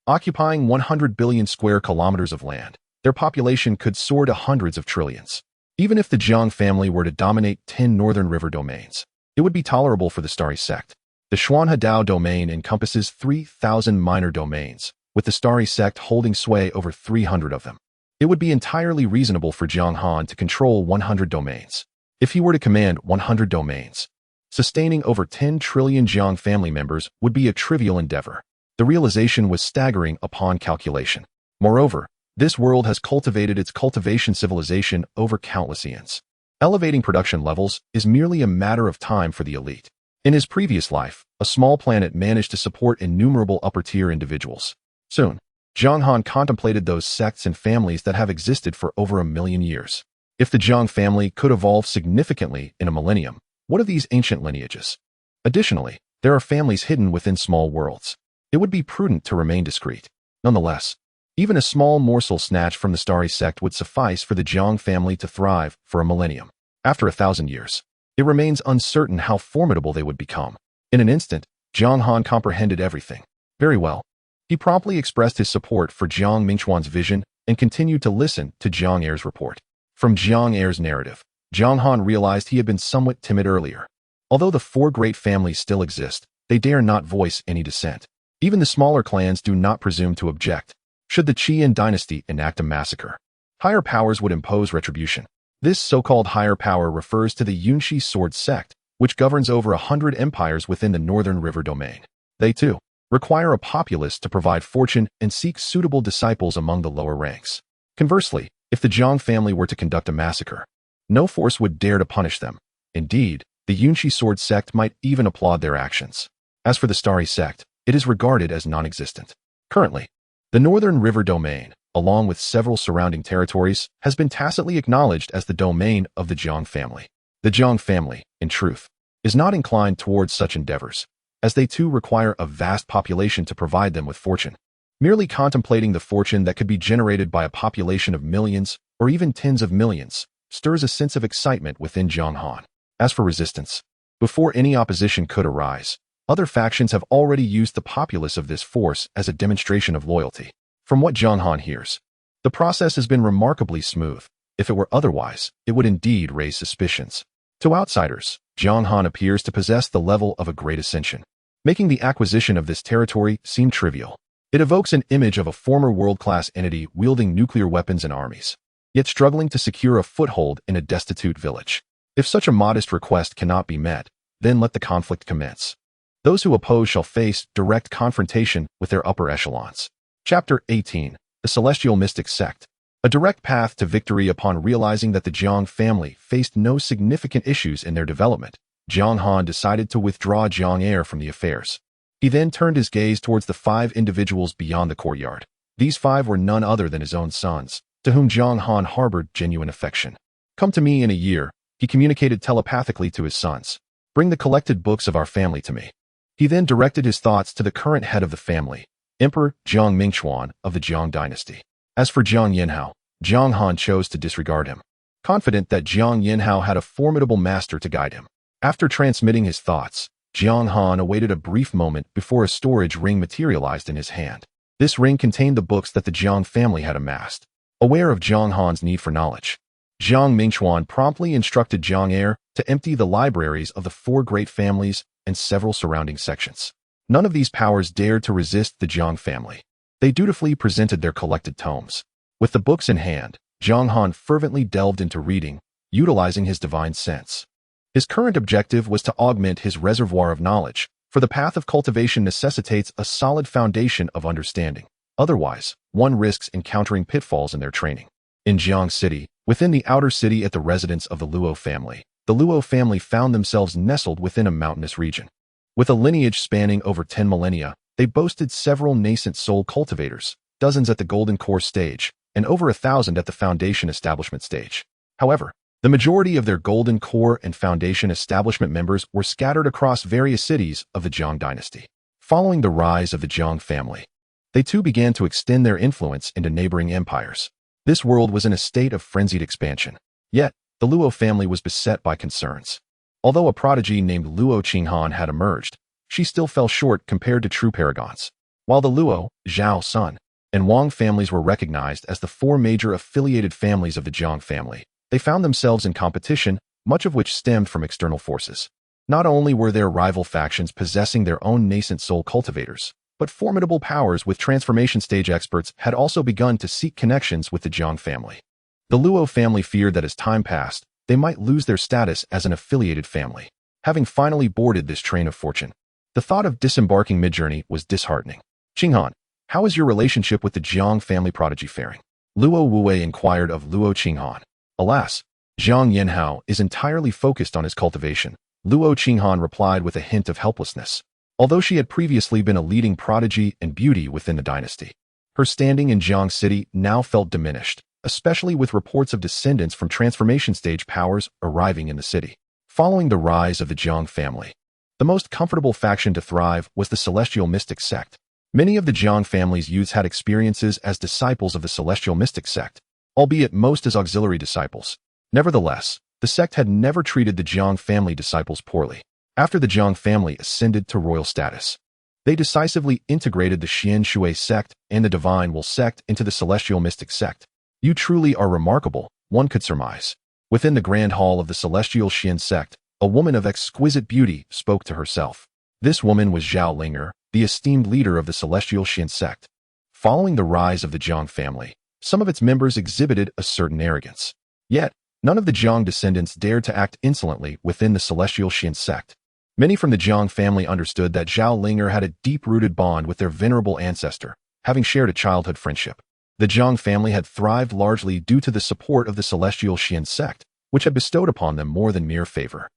occupying 100 billion square kilometers of land, their population could soar to hundreds of trillions. Even if the Jiang family were to dominate 10 northern river domains, it would be tolerable for the Starry Sect. The Xuanhedao domain encompasses 3,000 minor domains, with the Starry Sect holding sway over 300 of them. It would be entirely reasonable for Jiang Han to control 100 domains. If he were to command 100 domains, sustaining over 10 trillion Jiang family members would be a trivial endeavor. The realization was staggering upon calculation. Moreover, this world has cultivated its cultivation civilization over countless eons. Elevating production levels is merely a matter of time for the elite. In his previous life, a small planet managed to support innumerable upper-tier individuals. Soon, Jiang Han contemplated those sects and families that have existed for over 1,000,000 years. If the Jiang family could evolve significantly in a millennium, what of these ancient lineages? Additionally, there are families hidden within small worlds. It would be prudent to remain discreet. Nonetheless, even a small morsel snatched from the Starry Sect would suffice for the Jiang family to thrive for a millennium. After 1,000 years, it remains uncertain how formidable they would become. In an instant, Jiang Han comprehended everything. Very well. He promptly expressed his support for Jiang Mingquan's vision and continued to listen to Jiang heir's report. From Jiang heir's narrative, Jiang Han realized he had been somewhat timid earlier. Although the four great families still exist, they dare not voice any dissent. Even the smaller clans do not presume to object. Should the Qian dynasty enact a massacre, higher powers would impose retribution. This so-called higher power refers to the Yunshi sword sect, which governs over 100 empires within the northern river domain. They, too, require a populace to provide fortune and seek suitable disciples among the lower ranks. Conversely, if the Jiang family were to conduct a massacre, no force would dare to punish them. Indeed, the Yunshi sword sect might even applaud their actions. As for the Starry sect, it is regarded as non-existent. Currently, the northern river domain, along with several surrounding territories, has been tacitly acknowledged as the domain of the Jiang family. The Jiang family, in truth, is not inclined towards such endeavors, as they too require a vast population to provide them with fortune. Merely contemplating the fortune that could be generated by a population of millions, or even tens of millions, stirs a sense of excitement within Jiang Han. As for resistance, before any opposition could arise, other factions have already used the populace of this force as a demonstration of loyalty. From what Jiang Han hears, the process has been remarkably smooth. If it were otherwise, it would indeed raise suspicions. To outsiders, Jiang Han appears to possess the level of a great ascension, making the acquisition of this territory seem trivial. It evokes an image of a former world-class entity wielding nuclear weapons and armies, yet struggling to secure a foothold in a destitute village. If such a modest request cannot be met, then let the conflict commence. Those who oppose shall face direct confrontation with their upper echelons. Chapter 18. The Celestial Mystic Sect. A direct path to victory. Upon realizing that the Jiang family faced no significant issues in their development, Jiang Han decided to withdraw Jiang Heir from the affairs. He then turned his gaze towards the 5 individuals beyond the courtyard. These 5 were none other than his own sons, to whom Jiang Han harbored genuine affection. Come to me in a year, he communicated telepathically to his sons. Bring the collected books of our family to me. He then directed his thoughts to the current head of the family, Emperor Jiang Mingchuan of the Jiang dynasty. As for Jiang Yanhao, Jiang Han chose to disregard him, confident that Jiang Yanhao had a formidable master to guide him. After transmitting his thoughts, Jiang Han awaited a brief moment before a storage ring materialized in his hand. This ring contained the books that the Jiang family had amassed. Aware of Jiang Han's need for knowledge, Jiang Mingchuan promptly instructed Jiang Heir to empty the libraries of the 4 great families and several surrounding sections. None of these powers dared to resist the Jiang family. They dutifully presented their collected tomes. With the books in hand, Jiang Han fervently delved into reading, utilizing his divine sense. His current objective was to augment his reservoir of knowledge, for the path of cultivation necessitates a solid foundation of understanding. Otherwise, one risks encountering pitfalls in their training. In Jiang City, within the outer city at the residence of the Luo family, the Luo family found themselves nestled within a mountainous region. With a lineage spanning over 10 millennia, they boasted several nascent soul cultivators, dozens at the golden core stage, and over 1,000 at the foundation establishment stage. However, the majority of their golden core and foundation establishment members were scattered across various cities of the Jiang dynasty. Following the rise of the Jiang family, they too began to extend their influence into neighboring empires. This world was in a state of frenzied expansion. Yet, the Luo family was beset by concerns. Although a prodigy named Luo Qinghan had emerged, she still fell short compared to true paragons. While the Luo, Zhao Sun, and Wang families were recognized as the 4 major affiliated families of the Jiang family, they found themselves in competition, much of which stemmed from external forces. Not only were there rival factions possessing their own nascent soul cultivators, but formidable powers with transformation stage experts had also begun to seek connections with the Jiang family. The Luo family feared that as time passed, they might lose their status as an affiliated family. Having finally boarded this train of fortune, the thought of disembarking mid-journey was disheartening. Qinghan, how is your relationship with the Jiang family prodigy faring? Luo Wuwei inquired of Luo Qinghan. Alas, Jiang Yanhao is entirely focused on his cultivation, Luo Qinghan replied with a hint of helplessness. Although she had previously been a leading prodigy and beauty within the dynasty, her standing in Jiang City now felt diminished, especially with reports of descendants from transformation stage powers arriving in the city. Following the rise of the Jiang family, the most comfortable faction to thrive was the Celestial Mystic Sect. Many of the Jiang family's youths had experiences as disciples of the Celestial Mystic Sect, albeit most as auxiliary disciples. Nevertheless, the sect had never treated the Jiang family disciples poorly. After the Jiang family ascended to royal status, they decisively integrated the Xian Shui sect and the Divine Will sect into the Celestial Mystic Sect. You truly are remarkable, one could surmise. Within the grand hall of the Celestial Xian sect, a woman of exquisite beauty spoke to herself. This woman was Zhao Linger, the esteemed leader of the celestial Xin sect. Following the rise of the Jiang family, some of its members exhibited a certain arrogance. Yet, none of the Jiang descendants dared to act insolently within the celestial Xin sect. Many from the Jiang family understood that Zhao Linger had a deep-rooted bond with their venerable ancestor, having shared a childhood friendship. The Jiang family had thrived largely due to the support of the celestial Xin sect, which had bestowed upon them more than mere favor.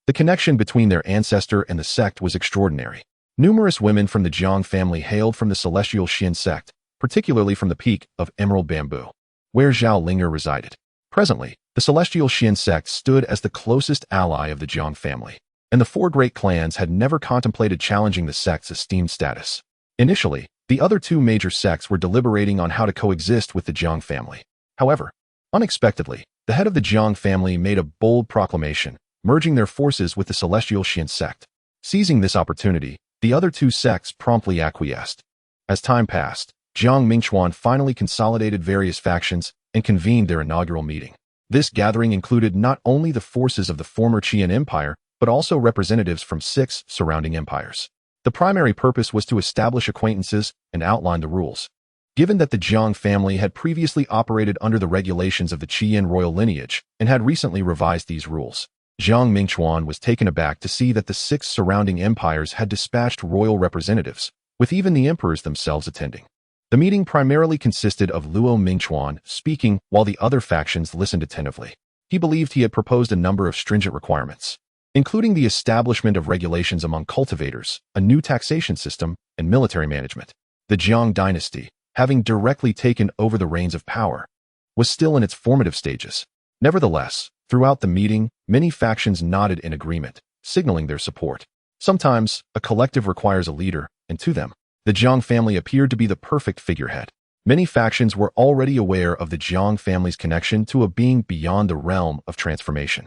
The connection between their ancestor and the sect was extraordinary. Numerous women from the Jiang family hailed from the celestial Xin sect, particularly from the peak of Emerald Bamboo, where Zhao Linger resided. Presently, the celestial Xin sect stood as the closest ally of the Jiang family, and the four great clans had never contemplated challenging the sect's esteemed status. Initially, the other two major sects were deliberating on how to coexist with the Jiang family. However, unexpectedly, the head of the Jiang family made a bold proclamation, merging their forces with the celestial Xin sect. Seizing this opportunity, the other two sects promptly acquiesced. As time passed, Jiang Mingchuan finally consolidated various factions and convened their inaugural meeting. This gathering included not only the forces of the former Qian Empire, but also representatives from 6 surrounding empires. The primary purpose was to establish acquaintances and outline the rules. Given that the Jiang family had previously operated under the regulations of the Qian royal lineage and had recently revised these rules, Jiang Mingchuan was taken aback to see that the 6 surrounding empires had dispatched royal representatives, with even the emperors themselves attending. The meeting primarily consisted of Luo Mingchuan speaking while the other factions listened attentively. He believed he had proposed a number of stringent requirements, including the establishment of regulations among cultivators, a new taxation system, and military management. The Jiang dynasty, having directly taken over the reins of power, was still in its formative stages. Nevertheless, throughout the meeting, many factions nodded in agreement, signaling their support. Sometimes, a collective requires a leader, and to them, the Jiang family appeared to be the perfect figurehead. Many factions were already aware of the Jiang family's connection to a being beyond the realm of transformation.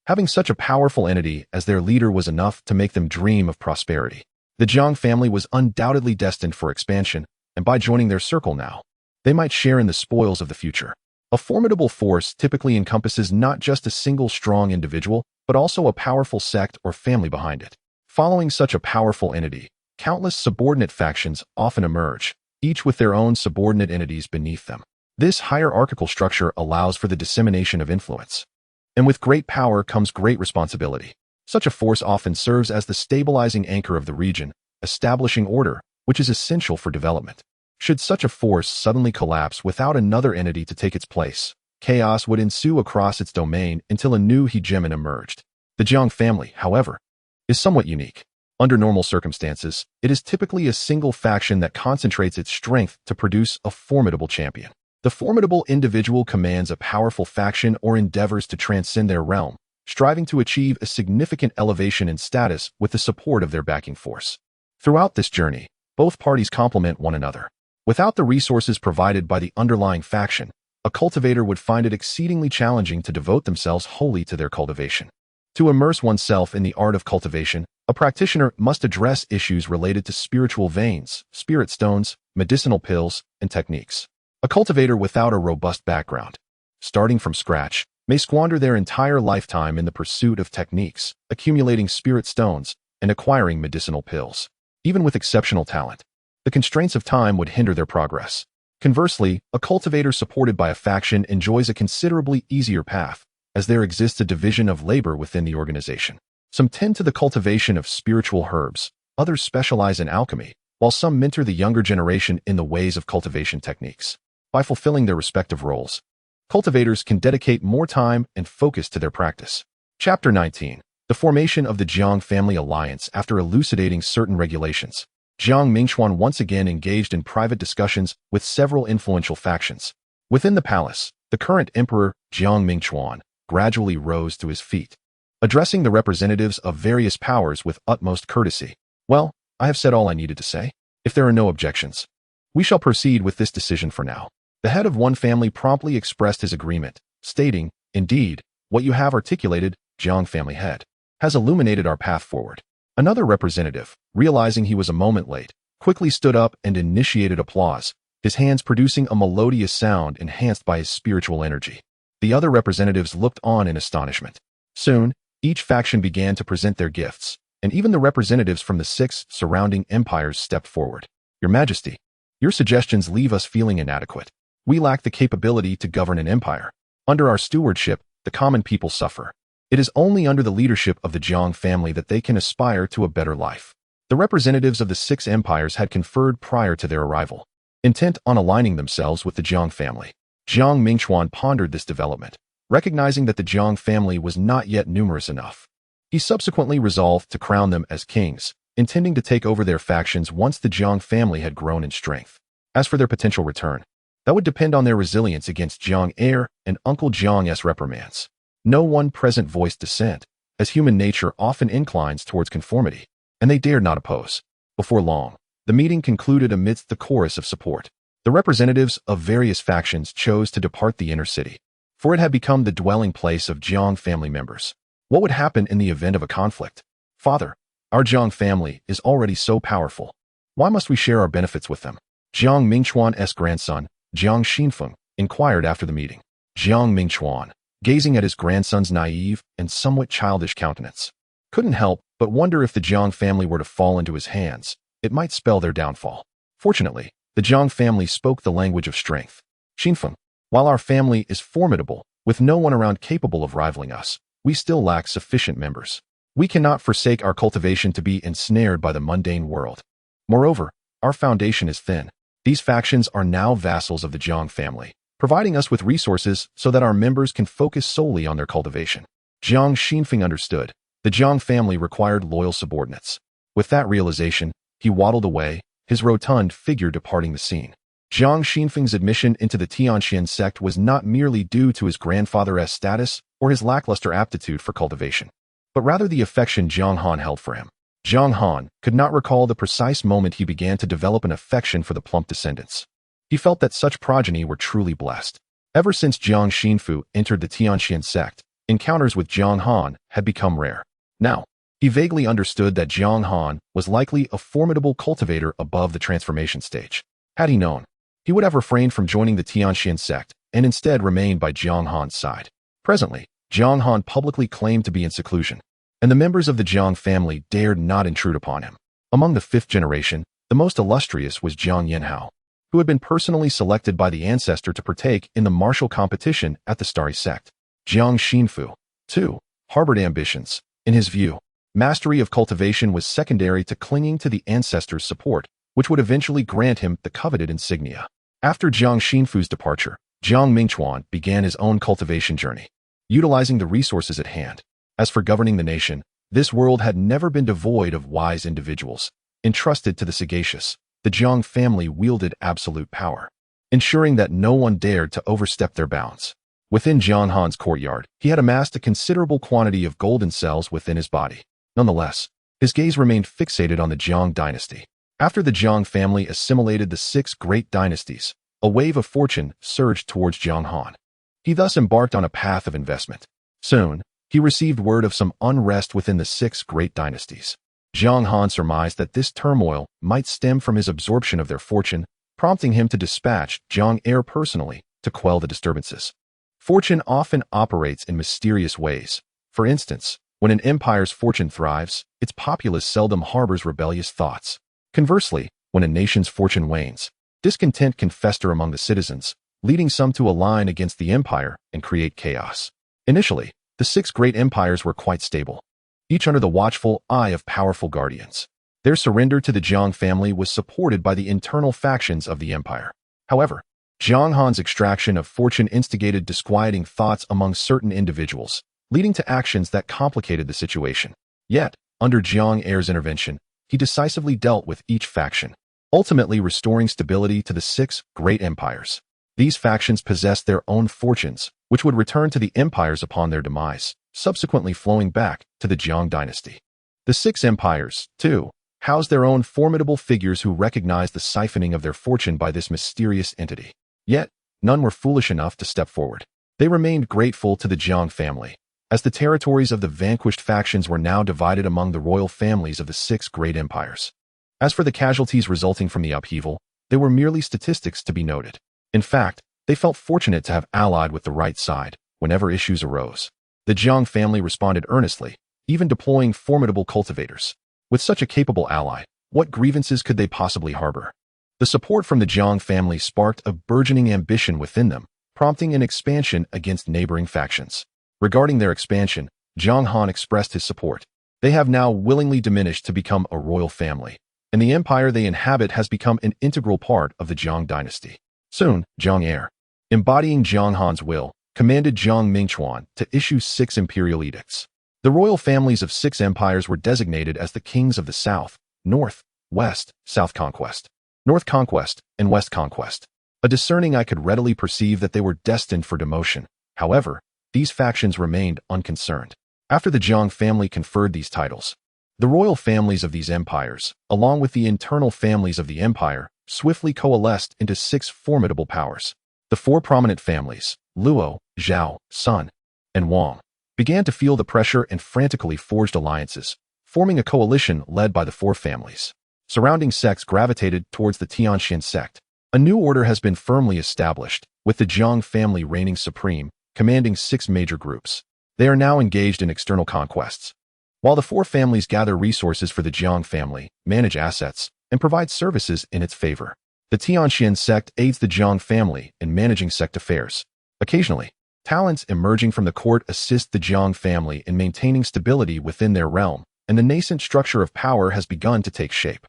Having such a powerful entity as their leader was enough to make them dream of prosperity. The Jiang family was undoubtedly destined for expansion, and by joining their circle now, they might share in the spoils of the future. A formidable force typically encompasses not just a single strong individual, but also a powerful sect or family behind it. Following such a powerful entity, countless subordinate factions often emerge, each with their own subordinate entities beneath them. This hierarchical structure allows for the dissemination of influence. And with great power comes great responsibility. Such a force often serves as the stabilizing anchor of the region, establishing order, which is essential for development. Should such a force suddenly collapse without another entity to take its place, chaos would ensue across its domain until a new hegemon emerged. The Jiang family, however, is somewhat unique. Under normal circumstances, it is typically a single faction that concentrates its strength to produce a formidable champion. The formidable individual commands a powerful faction or endeavors to transcend their realm, striving to achieve a significant elevation in status with the support of their backing force. Throughout this journey, both parties complement one another. Without the resources provided by the underlying faction, a cultivator would find it exceedingly challenging to devote themselves wholly to their cultivation. To immerse oneself in the art of cultivation, a practitioner must address issues related to spiritual veins, spirit stones, medicinal pills, and techniques. A cultivator without a robust background, starting from scratch, may squander their entire lifetime in the pursuit of techniques, accumulating spirit stones, and acquiring medicinal pills. Even with exceptional talent, the constraints of time would hinder their progress. Conversely, a cultivator supported by a faction enjoys a considerably easier path, as there exists a division of labor within the organization. Some tend to the cultivation of spiritual herbs, others specialize in alchemy, while some mentor the younger generation in the ways of cultivation techniques. By fulfilling their respective roles, cultivators can dedicate more time and focus to their practice. Chapter 19. The formation of the Jiang family alliance after elucidating certain regulations. Jiang Mingchuan once again engaged in private discussions with several influential factions. Within the palace, the current emperor, Jiang Mingchuan, gradually rose to his feet, addressing the representatives of various powers with utmost courtesy. Well, I have said all I needed to say. If there are no objections, we shall proceed with this decision for now. The head of one family promptly expressed his agreement, stating, "Indeed, what you have articulated, Jiang family head, has illuminated our path forward." Another representative, realizing he was a moment late, quickly stood up and initiated applause, his hands producing a melodious sound enhanced by his spiritual energy. The other representatives looked on in astonishment. Soon, each faction began to present their gifts, and even the representatives from the 6 surrounding empires stepped forward. Your Majesty, your suggestions leave us feeling inadequate. We lack the capability to govern an empire. Under our stewardship, the common people suffer. It is only under the leadership of the Jiang family that they can aspire to a better life. The representatives of the 6 empires had conferred prior to their arrival, intent on aligning themselves with the Jiang family. Jiang Mingchuan pondered this development, recognizing that the Jiang family was not yet numerous enough. He subsequently resolved to crown them as kings, intending to take over their factions once the Jiang family had grown in strength. As for their potential return, that would depend on their resilience against Jiang heir and Uncle Jiang's reprimands. No one present voiced dissent, as human nature often inclines towards conformity, and they dared not oppose. Before long, the meeting concluded amidst the chorus of support. The representatives of various factions chose to depart the inner city, for it had become the dwelling place of Jiang family members. What would happen in the event of a conflict? Father, our Jiang family is already so powerful. Why must we share our benefits with them? Jiang Mingchuan's grandson, Jiang Xinfeng, inquired after the meeting. Jiang Mingchuan, gazing at his grandson's naive and somewhat childish countenance, couldn't help but wonder if the Jiang family were to fall into his hands, it might spell their downfall. Fortunately, the Jiang family spoke the language of strength. Xinfeng, while our family is formidable, with no one around capable of rivaling us, we still lack sufficient members. We cannot forsake our cultivation to be ensnared by the mundane world. Moreover, our foundation is thin. These factions are now vassals of the Jiang family, providing us with resources so that our members can focus solely on their cultivation. Jiang Xinfeng understood. The Jiang family required loyal subordinates. With that realization, he waddled away, his rotund figure departing the scene. Jiang Xinfeng's admission into the Tianxian sect was not merely due to his grandfather's status or his lackluster aptitude for cultivation, but rather the affection Jiang Han held for him. Jiang Han could not recall the precise moment he began to develop an affection for the plump descendants. He felt that such progeny were truly blessed. Ever since Jiang Xinfu entered the Tianxian sect, encounters with Jiang Han had become rare. Now, he vaguely understood that Jiang Han was likely a formidable cultivator above the transformation stage. Had he known, he would have refrained from joining the Tianxian sect and instead remained by Jiang Han's side. Presently, Jiang Han publicly claimed to be in seclusion, and the members of the Jiang family dared not intrude upon him. Among the 5th generation, the most illustrious was Jiang Yanhao, who had been personally selected by the ancestor to partake in the martial competition at the Starry Sect. Jiang Xinfu, too, harbored ambitions. In his view, mastery of cultivation was secondary to clinging to the ancestor's support, which would eventually grant him the coveted insignia. After Jiang Xinfu's departure, Jiang Mingchuan began his own cultivation journey, utilizing the resources at hand. As for governing the nation, this world had never been devoid of wise individuals. Entrusted to the sagacious, the Jiang family wielded absolute power, ensuring that no one dared to overstep their bounds. Within Jiang Han's courtyard, he had amassed a considerable quantity of golden cells within his body. Nonetheless, his gaze remained fixated on the Jiang dynasty. After the Jiang family assimilated the 6 great dynasties, a wave of fortune surged towards Jiang Han. He thus embarked on a path of investment. Soon, he received word of some unrest within the 6 great dynasties. Jiang Han surmised that this turmoil might stem from his absorption of their fortune, prompting him to dispatch Jiang heir personally to quell the disturbances. Fortune often operates in mysterious ways. For instance, when an empire's fortune thrives, its populace seldom harbors rebellious thoughts. Conversely, when a nation's fortune wanes, discontent can fester among the citizens, leading some to align against the empire and create chaos. Initially, the 6 great empires were quite stable, each under the watchful eye of powerful guardians. Their surrender to the Jiang family was supported by the internal factions of the empire. However, Jiang Han's extraction of fortune instigated disquieting thoughts among certain individuals, leading to actions that complicated the situation. Yet, under Jiang heir's intervention, he decisively dealt with each faction, ultimately restoring stability to the 6 great empires. These factions possessed their own fortunes, which would return to the empires upon their demise, subsequently flowing back to the Jiang dynasty. The 6 empires, too, housed their own formidable figures who recognized the siphoning of their fortune by this mysterious entity. Yet, none were foolish enough to step forward. They remained grateful to the Jiang family, as the territories of the vanquished factions were now divided among the royal families of the 6 great empires. As for the casualties resulting from the upheaval, they were merely statistics to be noted. In fact, they felt fortunate to have allied with the right side whenever issues arose. The Jiang family responded earnestly, even deploying formidable cultivators. With such a capable ally, what grievances could they possibly harbor? The support from the Jiang family sparked a burgeoning ambition within them, prompting an expansion against neighboring factions. Regarding their expansion, Jiang Han expressed his support. They have now willingly diminished to become a royal family, and the empire they inhabit has become an integral part of the Jiang dynasty. Soon, Jiang Heir, embodying Jiang Han's will, commanded Jiang Mingchuan to issue 6 imperial edicts. The royal families of 6 empires were designated as the kings of the South, North, West, South Conquest, North Conquest, and West Conquest. A discerning eye could readily perceive that they were destined for demotion. However, these factions remained unconcerned. After the Jiang family conferred these titles, the royal families of these empires, along with the internal families of the empire, swiftly coalesced into 6 formidable powers. The 4 prominent families, Luo, Zhao, Sun, and Wang, began to feel the pressure and frantically forged alliances, forming a coalition led by the 4 families. Surrounding sects gravitated towards the Tianxian sect. A new order has been firmly established, with the Jiang family reigning supreme, commanding 6 major groups. They are now engaged in external conquests. While the 4 families gather resources for the Jiang family, manage assets, and provide services in its favor, the Tianxian sect aids the Jiang family in managing sect affairs. Occasionally, talents emerging from the court assist the Jiang family in maintaining stability within their realm, and the nascent structure of power has begun to take shape.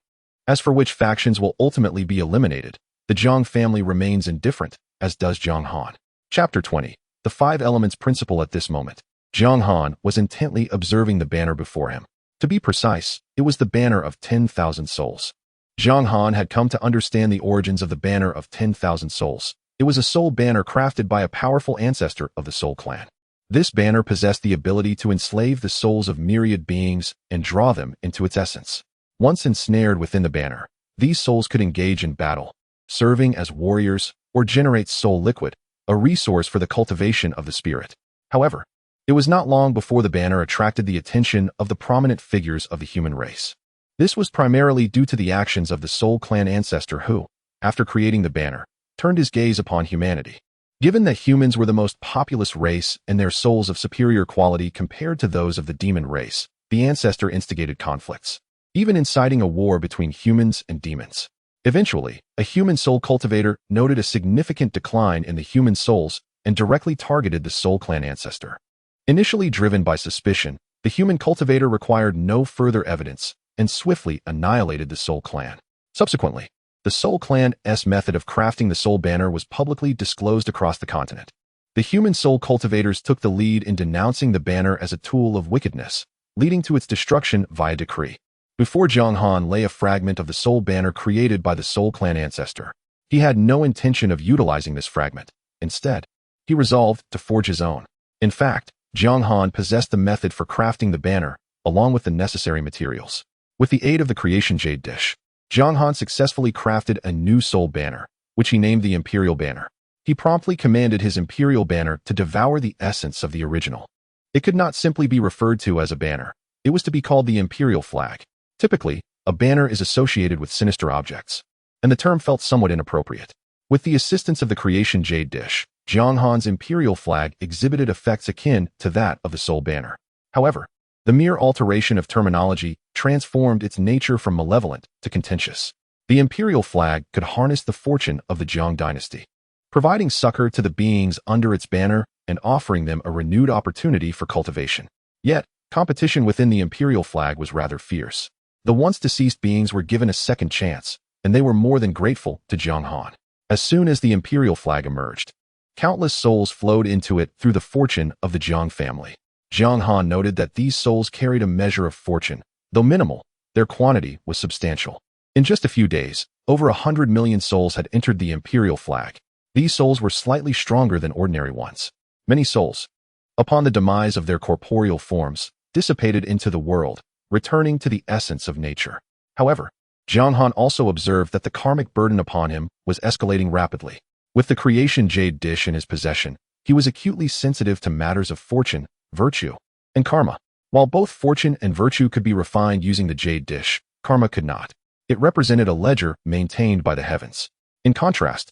As for which factions will ultimately be eliminated, the Jiang family remains indifferent, as does Jiang Han. Chapter 20. The 5 Elements Principle. At this moment, Jiang Han was intently observing the banner before him. To be precise, it was the banner of 10,000 souls. Jiang Han had come to understand the origins of the banner of 10,000 souls. It was a soul banner crafted by a powerful ancestor of the Soul Clan. This banner possessed the ability to enslave the souls of myriad beings and draw them into its essence. Once ensnared within the banner, these souls could engage in battle, serving as warriors or generate soul liquid, a resource for the cultivation of the spirit. However, it was not long before the banner attracted the attention of the prominent figures of the human race. This was primarily due to the actions of the Soul Clan ancestor who, after creating the banner, turned his gaze upon humanity. Given that humans were the most populous race and their souls of superior quality compared to those of the demon race, the ancestor instigated conflicts, even inciting a war between humans and demons. Eventually, a human soul cultivator noted a significant decline in the human souls and directly targeted the Soul Clan ancestor. Initially driven by suspicion, the human cultivator required no further evidence and swiftly annihilated the Soul Clan. Subsequently, the Soul Clan's method of crafting the soul banner was publicly disclosed across the continent. The human soul cultivators took the lead in denouncing the banner as a tool of wickedness, leading to its destruction via decree. Before Jiang Han lay a fragment of the soul banner created by the Soul Clan ancestor. He had no intention of utilizing this fragment. Instead, he resolved to forge his own. In fact, Jiang Han possessed the method for crafting the banner, along with the necessary materials. With the aid of the creation jade dish, Jiang Han successfully crafted a new soul banner, which he named the Imperial Banner. He promptly commanded his Imperial Banner to devour the essence of the original. It could not simply be referred to as a banner. It was to be called the Imperial Flag. Typically, a banner is associated with sinister objects, and the term felt somewhat inappropriate. With the assistance of the creation jade dish, Jiang Han's Imperial Flag exhibited effects akin to that of the soul banner. However, the mere alteration of terminology transformed its nature from malevolent to contentious. The Imperial Flag could harness the fortune of the Jiang dynasty, providing succor to the beings under its banner and offering them a renewed opportunity for cultivation. Yet, competition within the Imperial Flag was rather fierce. The once deceased beings were given a second chance, and they were more than grateful to Jiang Han. As soon as the Imperial Flag emerged, countless souls flowed into it through the fortune of the Jiang family. Jiang Han noted that these souls carried a measure of fortune. Though minimal, their quantity was substantial. In just a few days, over 100 million souls had entered the Imperial Flag. These souls were slightly stronger than ordinary ones. Many souls, upon the demise of their corporeal forms, dissipated into the world, returning to the essence of nature. However, Jiang Han also observed that the karmic burden upon him was escalating rapidly. With the creation jade dish in his possession, he was acutely sensitive to matters of fortune, virtue, and karma. While both fortune and virtue could be refined using the jade dish, karma could not. It represented a ledger maintained by the heavens. In contrast,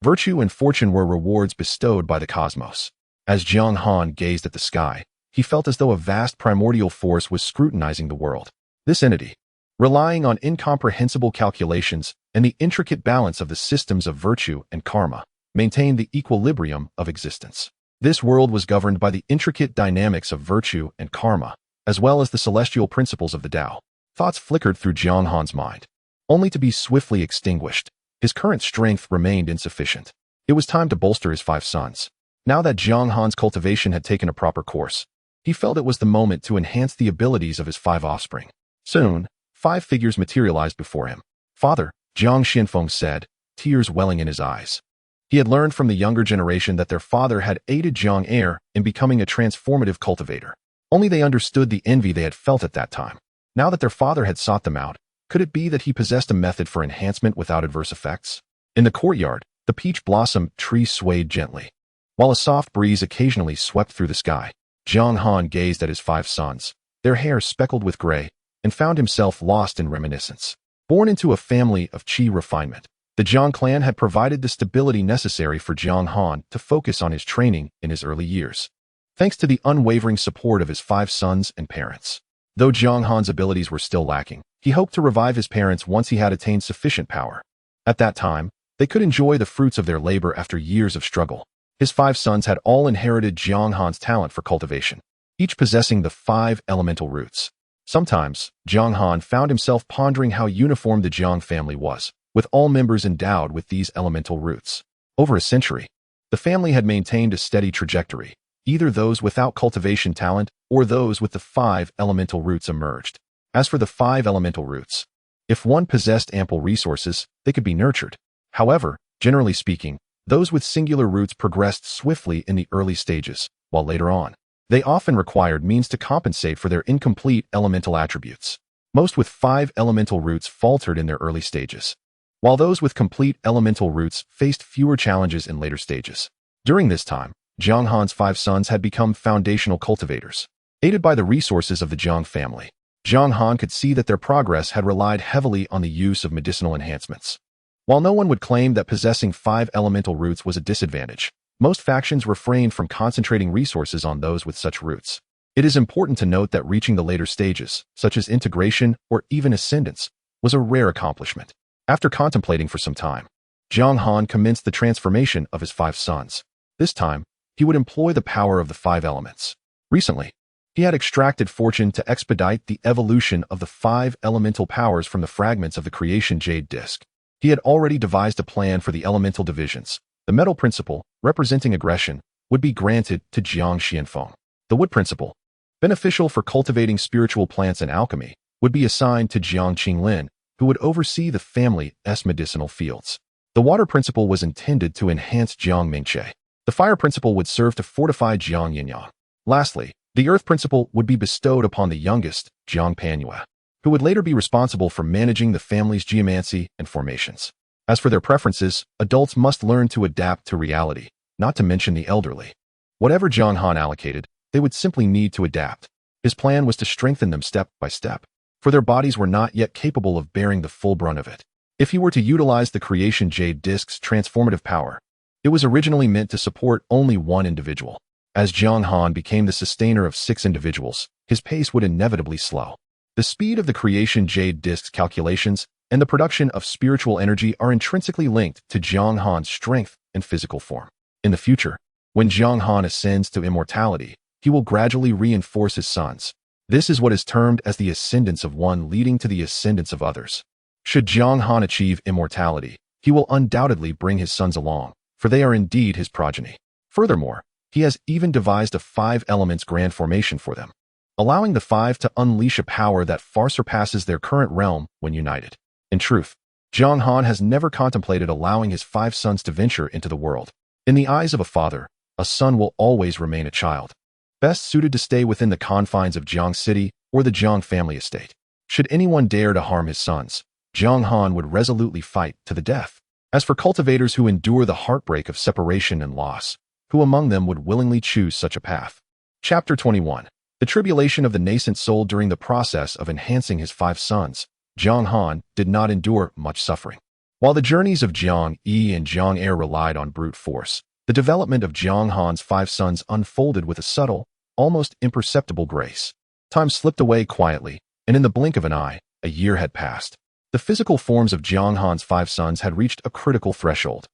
virtue and fortune were rewards bestowed by the cosmos. As Jiang Han gazed at the sky, he felt as though a vast primordial force was scrutinizing the world. This entity, relying on incomprehensible calculations and the intricate balance of the systems of virtue and karma, maintained the equilibrium of existence. This world was governed by the intricate dynamics of virtue and karma, as well as the celestial principles of the Tao. Thoughts flickered through Jiang Han's mind, only to be swiftly extinguished. His current strength remained insufficient. It was time to bolster his 5 sons. Now that Jiang Han's cultivation had taken a proper course, he felt it was the moment to enhance the abilities of his 5 offspring. Soon, 5 figures materialized before him. "Father," Jiang Xianfeng said, tears welling in his eyes. He had learned from the younger generation that their father had aided Jiang Heir in becoming a transformative cultivator. Only they understood the envy they had felt at that time. Now that their father had sought them out, could it be that he possessed a method for enhancement without adverse effects? In the courtyard, the peach blossom tree swayed gently. While a soft breeze occasionally swept through the sky, Jiang Han gazed at his 5 sons, their hair speckled with gray, and found himself lost in reminiscence. Born into a family of Qi refinement, the Jiang clan had provided the stability necessary for Jiang Han to focus on his training in his early years. Thanks to the unwavering support of his 5 sons and parents. Though Jiang Han's abilities were still lacking, he hoped to revive his parents once he had attained sufficient power. At that time, they could enjoy the fruits of their labor after years of struggle. His 5 sons had all inherited Jiang Han's talent for cultivation, each possessing the 5 elemental roots. Sometimes, Jiang Han found himself pondering how uniform the Jiang family was, with all members endowed with these elemental roots. Over a century, the family had maintained a steady trajectory. Either those without cultivation talent or those with the 5 elemental roots emerged. As for the 5 elemental roots, if one possessed ample resources, they could be nurtured. However, generally speaking, those with singular roots progressed swiftly in the early stages, while later on, they often required means to compensate for their incomplete elemental attributes. Most with 5 elemental roots faltered in their early stages, while those with complete elemental roots faced fewer challenges in later stages. During this time, Jiang Han's 5 sons had become foundational cultivators. Aided by the resources of the Jiang family, Jiang Han could see that their progress had relied heavily on the use of medicinal enhancements. While no one would claim that possessing 5 elemental roots was a disadvantage, most factions refrained from concentrating resources on those with such roots. It is important to note that reaching the later stages, such as integration or even ascendance, was a rare accomplishment. After contemplating for some time, Jiang Han commenced the transformation of his 5 sons. This time, he would employ the power of the 5 elements. Recently, he had extracted fortune to expedite the evolution of the 5 elemental powers from the fragments of the creation jade disk. He had already devised a plan for the elemental divisions. The metal principle, representing aggression, would be granted to Jiang Xianfeng. The wood principle, beneficial for cultivating spiritual plants and alchemy, would be assigned to Jiang Qinglin, who would oversee the family's medicinal fields. The water principle was intended to enhance Jiang Mingche. The fire principle would serve to fortify Jiang Yinyang. Lastly, the earth principle would be bestowed upon the youngest, Jiang Panyue, who would later be responsible for managing the family's geomancy and formations. As for their preferences, adults must learn to adapt to reality, not to mention the elderly. Whatever Jiang Han allocated, they would simply need to adapt. His plan was to strengthen them step by step, for their bodies were not yet capable of bearing the full brunt of it. If he were to utilize the creation jade disk's transformative power, it was originally meant to support only one individual. As Jiang Han became the sustainer of 6 individuals, his pace would inevitably slow. The speed of the creation jade disk's calculations and the production of spiritual energy are intrinsically linked to Jiang Han's strength and physical form. In the future, when Jiang Han ascends to immortality, he will gradually reinforce his sons. This is what is termed as the ascendance of one leading to the ascendance of others. Should Jiang Han achieve immortality, he will undoubtedly bring his sons along, for they are indeed his progeny. Furthermore, he has even devised a 5 elements grand formation for them, allowing the 5 to unleash a power that far surpasses their current realm when united. In truth, Jiang Han has never contemplated allowing his 5 sons to venture into the world. In the eyes of a father, a son will always remain a child, best suited to stay within the confines of Jiang City or the Jiang family estate. Should anyone dare to harm his sons, Jiang Han would resolutely fight to the death. As for cultivators who endure the heartbreak of separation and loss, who among them would willingly choose such a path? Chapter 21. The tribulation of the nascent soul. During the process of enhancing his 5 sons, Jiang Han did not endure much suffering. While the journeys of Jiang Yi and Jiang Heir relied on brute force, the development of Jiang Han's 5 sons unfolded with a subtle, almost imperceptible grace. Time slipped away quietly, and in the blink of an eye, a year had passed. The physical forms of Jiang Han's 5 sons had reached a critical threshold.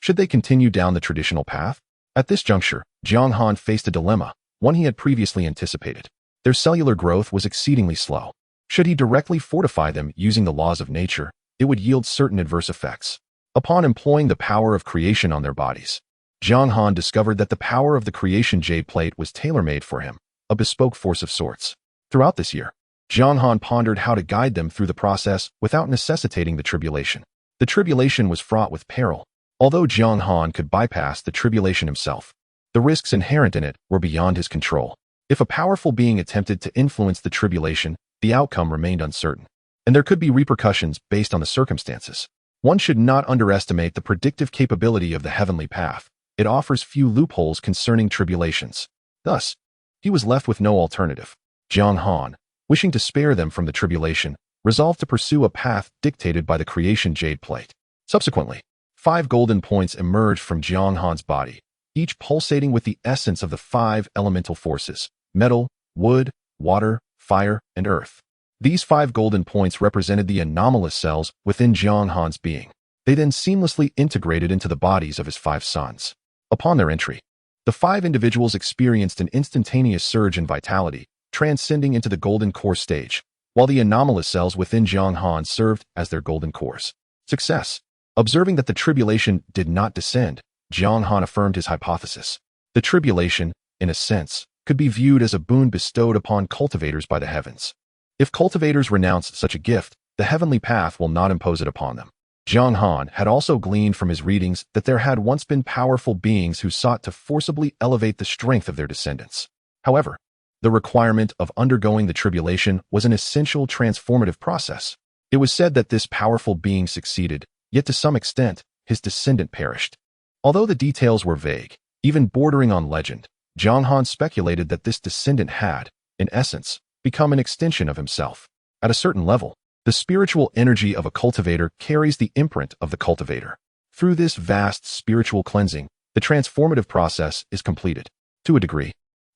Should they continue down the traditional path? At this juncture, Jiang Han faced a dilemma, one he had previously anticipated. Their cellular growth was exceedingly slow. Should he directly fortify them using the laws of nature, it would yield certain adverse effects. Upon employing the power of creation on their bodies, Jiang Han discovered that the power of the creation jade plate was tailor-made for him, a bespoke force of sorts. Throughout this year, Jiang Han pondered how to guide them through the process without necessitating the tribulation. The tribulation was fraught with peril. Although Jiang Han could bypass the tribulation himself, the risks inherent in it were beyond his control. If a powerful being attempted to influence the tribulation, the outcome remained uncertain, and there could be repercussions based on the circumstances. One should not underestimate the predictive capability of the heavenly path. It offers few loopholes concerning tribulations. Thus, he was left with no alternative. Jiang Han, wishing to spare them from the tribulation, resolved to pursue a path dictated by the creation jade plate. Subsequently, 5 golden points emerged from Jiang Han's body, each pulsating with the essence of the 5 elemental forces: metal, wood, water, fire, and earth. These 5 golden points represented the anomalous cells within Jiang Han's being. They then seamlessly integrated into the bodies of his 5 sons. Upon their entry, the 5 individuals experienced an instantaneous surge in vitality, transcending into the golden core stage, while the anomalous cells within Jiang Han served as their golden cores. Success. Observing that the tribulation did not descend, Jiang Han affirmed his hypothesis. The tribulation, in a sense, could be viewed as a boon bestowed upon cultivators by the heavens. If cultivators renounce such a gift, the heavenly path will not impose it upon them. Jiang Han had also gleaned from his readings that there had once been powerful beings who sought to forcibly elevate the strength of their descendants. However, the requirement of undergoing the tribulation was an essential transformative process. It was said that this powerful being succeeded, yet to some extent, his descendant perished. Although the details were vague, even bordering on legend, Jiang Han speculated that this descendant had, in essence, become an extension of himself. At a certain level, the spiritual energy of a cultivator carries the imprint of the cultivator. Through this vast spiritual cleansing, the transformative process is completed. To a degree,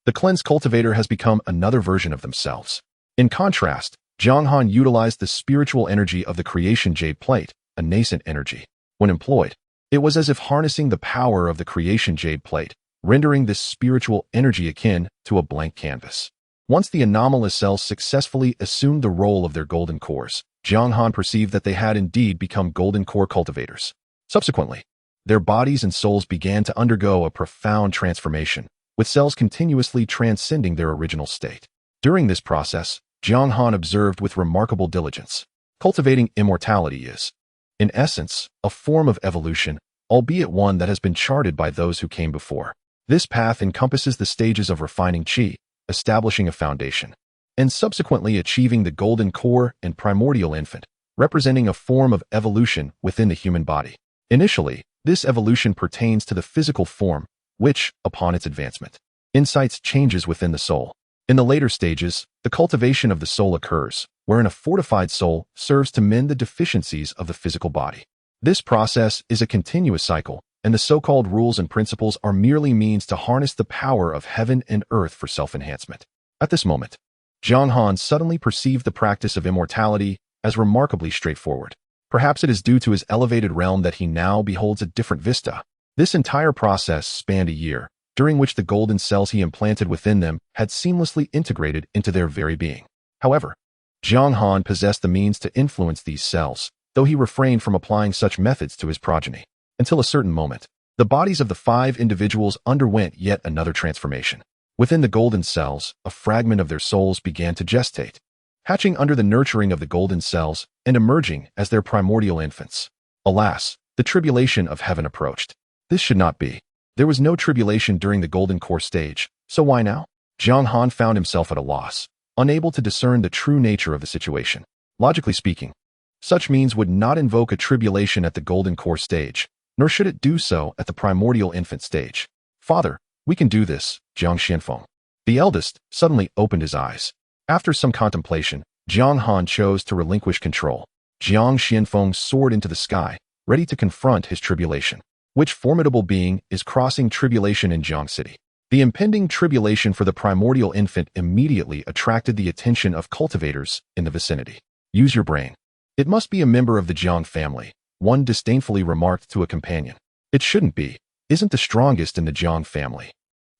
the cleansed cultivator has become another version of themselves. In contrast, Jiang Han utilized the spiritual energy of the creation jade plate, a nascent energy. When employed, it was as if harnessing the power of the creation jade plate, rendering this spiritual energy akin to a blank canvas. Once the anomalous cells successfully assumed the role of their golden cores, Jiang Han perceived that they had indeed become golden core cultivators. Subsequently, their bodies and souls began to undergo a profound transformation, with cells continuously transcending their original state. During this process, Jiang Han observed with remarkable diligence. Cultivating immortality is, in essence, a form of evolution, albeit one that has been charted by those who came before. This path encompasses the stages of refining qi, establishing a foundation, and subsequently achieving the golden core and primordial infant, representing a form of evolution within the human body. Initially, this evolution pertains to the physical form, which, upon its advancement, incites changes within the soul. In the later stages, the cultivation of the soul occurs, wherein a fortified soul serves to mend the deficiencies of the physical body. This process is a continuous cycle, and the so-called rules and principles are merely means to harness the power of heaven and earth for self-enhancement. At this moment, Jiang Han suddenly perceived the practice of immortality as remarkably straightforward. Perhaps it is due to his elevated realm that he now beholds a different vista. This entire process spanned a year, during which the golden cells he implanted within them had seamlessly integrated into their very being. However, Jiang Han possessed the means to influence these cells, though he refrained from applying such methods to his progeny. Until a certain moment, the bodies of the 5 individuals underwent yet another transformation. Within the golden cells, a fragment of their souls began to gestate, hatching under the nurturing of the golden cells and emerging as their primordial infants. Alas, the tribulation of heaven approached. This should not be. There was no tribulation during the golden core stage, so why now? Jiang Han found himself at a loss, unable to discern the true nature of the situation. Logically speaking, such means would not invoke a tribulation at the golden core stage, nor should it do so at the primordial infant stage. Father, we can do this, Jiang Xianfeng. The eldest suddenly opened his eyes. After some contemplation, Jiang Han chose to relinquish control. Jiang Xianfeng soared into the sky, ready to confront his tribulation. Which formidable being is crossing tribulation in Jiang City? The impending tribulation for the primordial infant immediately attracted the attention of cultivators in the vicinity. Use your brain. It must be a member of the Jiang family, one disdainfully remarked to a companion. It shouldn't be. Isn't the strongest in the Jiang family.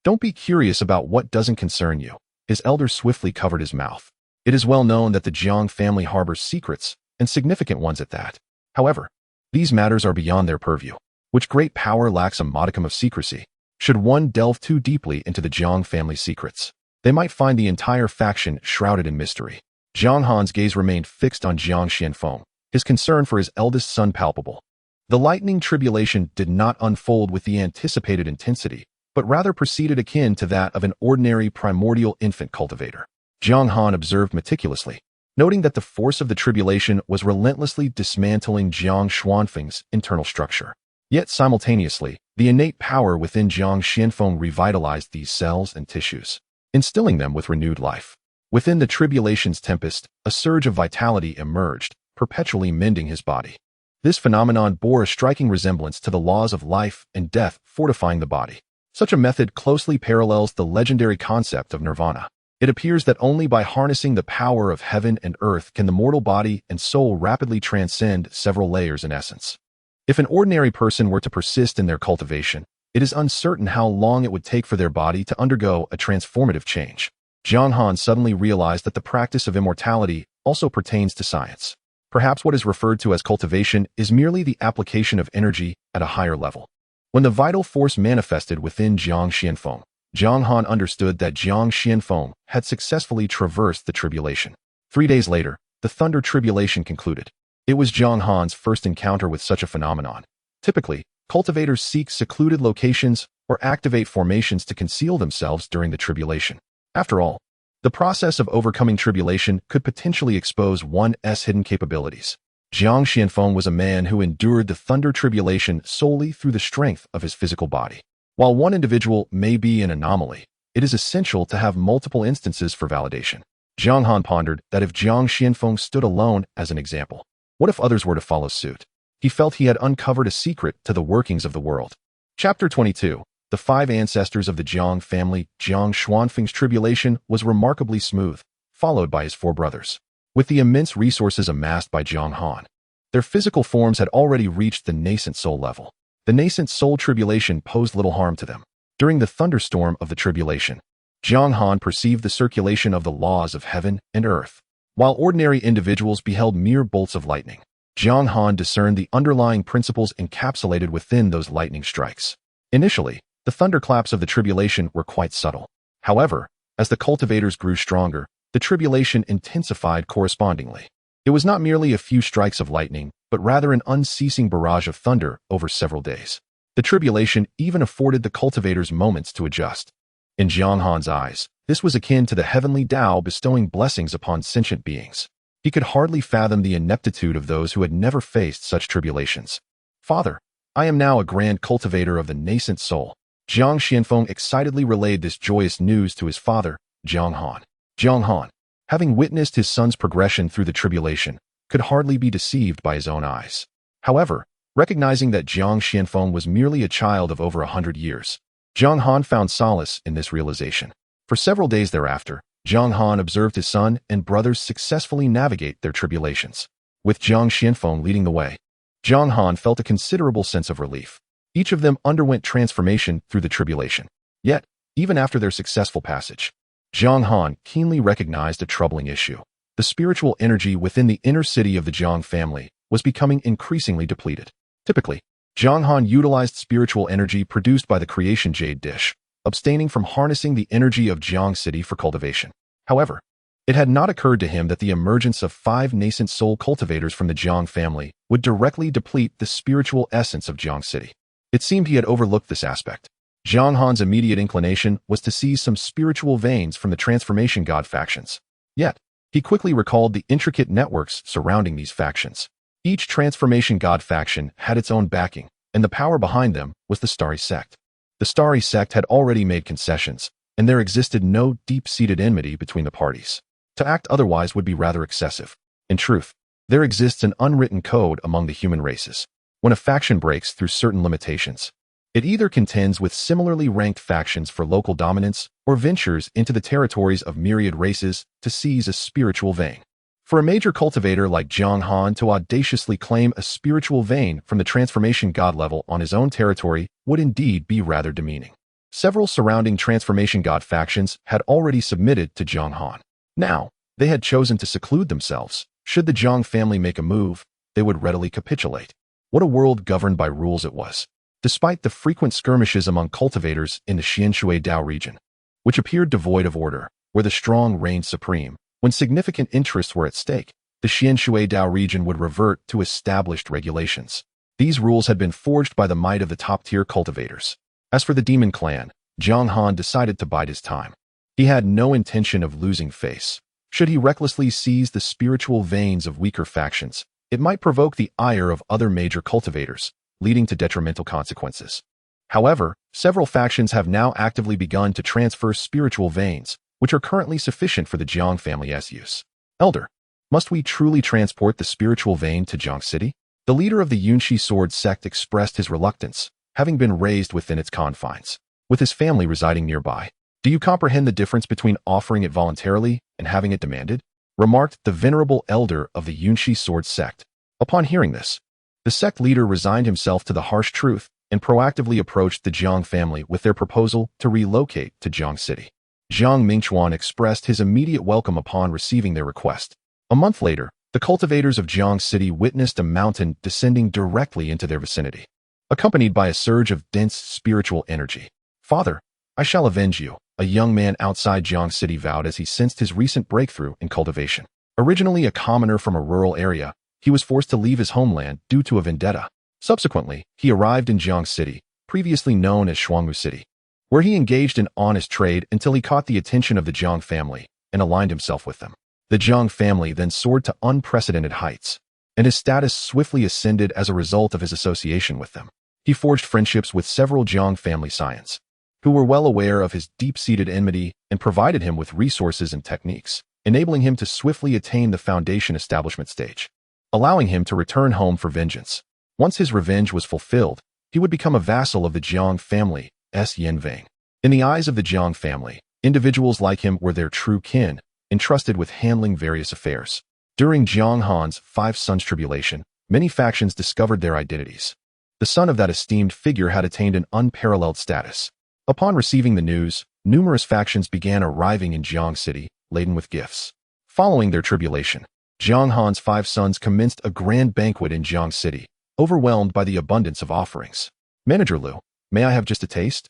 Don't be curious about what doesn't concern you. His elder swiftly covered his mouth. It is well known that the Jiang family harbors secrets, and significant ones at that. However, these matters are beyond their purview, which great power lacks a modicum of secrecy. Should one delve too deeply into the Jiang family secrets, they might find the entire faction shrouded in mystery. Jiang Han's gaze remained fixed on Jiang Xianfeng, his concern for his eldest son palpable. The lightning tribulation did not unfold with the anticipated intensity, but rather proceeded akin to that of an ordinary primordial infant cultivator. Jiang Han observed meticulously, noting that the force of the tribulation was relentlessly dismantling Jiang Xuanfeng's internal structure. Yet simultaneously, the innate power within Jiang Xianfeng revitalized these cells and tissues, instilling them with renewed life. Within the tribulation's tempest, a surge of vitality emerged, perpetually mending his body. This phenomenon bore a striking resemblance to the laws of life and death fortifying the body. Such a method closely parallels the legendary concept of nirvana. It appears that only by harnessing the power of heaven and earth can the mortal body and soul rapidly transcend several layers in essence. If an ordinary person were to persist in their cultivation, it is uncertain how long it would take for their body to undergo a transformative change. Jiang Han suddenly realized that the practice of immortality also pertains to science. Perhaps what is referred to as cultivation is merely the application of energy at a higher level. When the vital force manifested within Jiang Xianfeng, Jiang Han understood that Jiang Xianfeng had successfully traversed the tribulation. 3 days later, the thunder tribulation concluded. It was Jiang Han's first encounter with such a phenomenon. Typically, cultivators seek secluded locations or activate formations to conceal themselves during the tribulation. After all, the process of overcoming tribulation could potentially expose one's hidden capabilities. Jiang Xianfeng was a man who endured the thunder tribulation solely through the strength of his physical body. While one individual may be an anomaly, it is essential to have multiple instances for validation. Jiang Han pondered that if Jiang Xianfeng stood alone as an example, what if others were to follow suit? He felt he had uncovered a secret to the workings of the world. Chapter 22. The 5 ancestors of the Jiang family. Jiang Xuanfeng's tribulation was remarkably smooth, followed by his 4 brothers. With the immense resources amassed by Jiang Han, their physical forms had already reached the nascent soul level. The nascent soul tribulation posed little harm to them. During the thunderstorm of the tribulation, Jiang Han perceived the circulation of the laws of heaven and earth. While ordinary individuals beheld mere bolts of lightning, Jiang Han discerned the underlying principles encapsulated within those lightning strikes. Initially, the thunderclaps of the tribulation were quite subtle. However, as the cultivators grew stronger, the tribulation intensified correspondingly. It was not merely a few strikes of lightning, but rather an unceasing barrage of thunder over several days. The tribulation even afforded the cultivators moments to adjust. In Jiang Han's eyes, this was akin to the heavenly Tao bestowing blessings upon sentient beings. He could hardly fathom the ineptitude of those who had never faced such tribulations. Father, I am now a grand cultivator of the nascent soul. Jiang Xianfeng excitedly relayed this joyous news to his father, Jiang Han. Jiang Han, having witnessed his son's progression through the tribulation, could hardly be deceived by his own eyes. However, recognizing that Jiang Xianfeng was merely a child of over 100 years, Jiang Han found solace in this realization. For several days thereafter, Jiang Han observed his son and brothers successfully navigate their tribulations. With Jiang Xianfeng leading the way, Jiang Han felt a considerable sense of relief. Each of them underwent transformation through the tribulation. Yet, even after their successful passage, Jiang Han keenly recognized a troubling issue. The spiritual energy within the inner city of the Jiang family was becoming increasingly depleted. Typically, Jiang Han utilized spiritual energy produced by the creation jade dish, abstaining from harnessing the energy of Jiang City for cultivation. However, it had not occurred to him that the emergence of 5 nascent soul cultivators from the Jiang family would directly deplete the spiritual essence of Jiang City. It seemed he had overlooked this aspect. Jiang Han's immediate inclination was to seize some spiritual veins from the transformation god factions. Yet, he quickly recalled the intricate networks surrounding these factions. Each transformation god faction had its own backing, and the power behind them was the Starry Sect. The Starry Sect had already made concessions, and there existed no deep-seated enmity between the parties. To act otherwise would be rather excessive. In truth, there exists an unwritten code among the human races. When a faction breaks through certain limitations, It either contends with similarly ranked factions for local dominance or ventures into the territories of myriad races to seize a spiritual vein. For a major cultivator like Jiang Han to audaciously claim a spiritual vein from the transformation god level on his own territory would indeed be rather demeaning. Several surrounding transformation god factions had already submitted to Jiang Han. Now, they had chosen to seclude themselves. Should the Jiang family make a move, they would readily capitulate. What a world governed by rules it was. Despite the frequent skirmishes among cultivators in the Xianshui Dao region, which appeared devoid of order, where the strong reigned supreme, when significant interests were at stake, the Xianshui Dao region would revert to established regulations. These rules had been forged by the might of the top-tier cultivators. As for the demon clan, Jiang Han decided to bide his time. He had no intention of losing face. Should he recklessly seize the spiritual veins of weaker factions, it might provoke the ire of other major cultivators, leading to detrimental consequences. However, several factions have now actively begun to transfer spiritual veins, which are currently sufficient for the Jiang family's use. Elder, must we truly transport the spiritual vein to Jiang City? The leader of the Yunshi Sword sect expressed his reluctance, having been raised within its confines, with his family residing nearby. Do you comprehend the difference between offering it voluntarily and having it demanded? Remarked the venerable elder of the Yunshi Sword sect. Upon hearing this, the sect leader resigned himself to the harsh truth and proactively approached the Jiang family with their proposal to relocate to Jiang City. Jiang Mingchuan expressed his immediate welcome upon receiving their request. A month later, the cultivators of Jiang City witnessed a mountain descending directly into their vicinity, accompanied by a surge of dense spiritual energy. Father, I shall avenge you, a young man outside Jiang City vowed as he sensed his recent breakthrough in cultivation. Originally a commoner from a rural area, he was forced to leave his homeland due to a vendetta. Subsequently, he arrived in Jiang City, previously known as Shuangwu City, where he engaged in honest trade until he caught the attention of the Jiang family and aligned himself with them. The Jiang family then soared to unprecedented heights, and his status swiftly ascended as a result of his association with them. He forged friendships with several Jiang family scions, who were well aware of his deep-seated enmity and provided him with resources and techniques, enabling him to swiftly attain the foundation establishment stage, allowing him to return home for vengeance. Once his revenge was fulfilled, he would become a vassal of the Jiang family's Yanvang. In the eyes of the Jiang family, individuals like him were their true kin, entrusted with handling various affairs. During Jiang Han's 5 sons tribulation, many factions discovered their identities. The son of that esteemed figure had attained an unparalleled status. Upon receiving the news, numerous factions began arriving in Jiang City, laden with gifts. Following their tribulation, Jiang Han's 5 sons commenced a grand banquet in Jiang City, overwhelmed by the abundance of offerings. Manager Liu, may I have just a taste?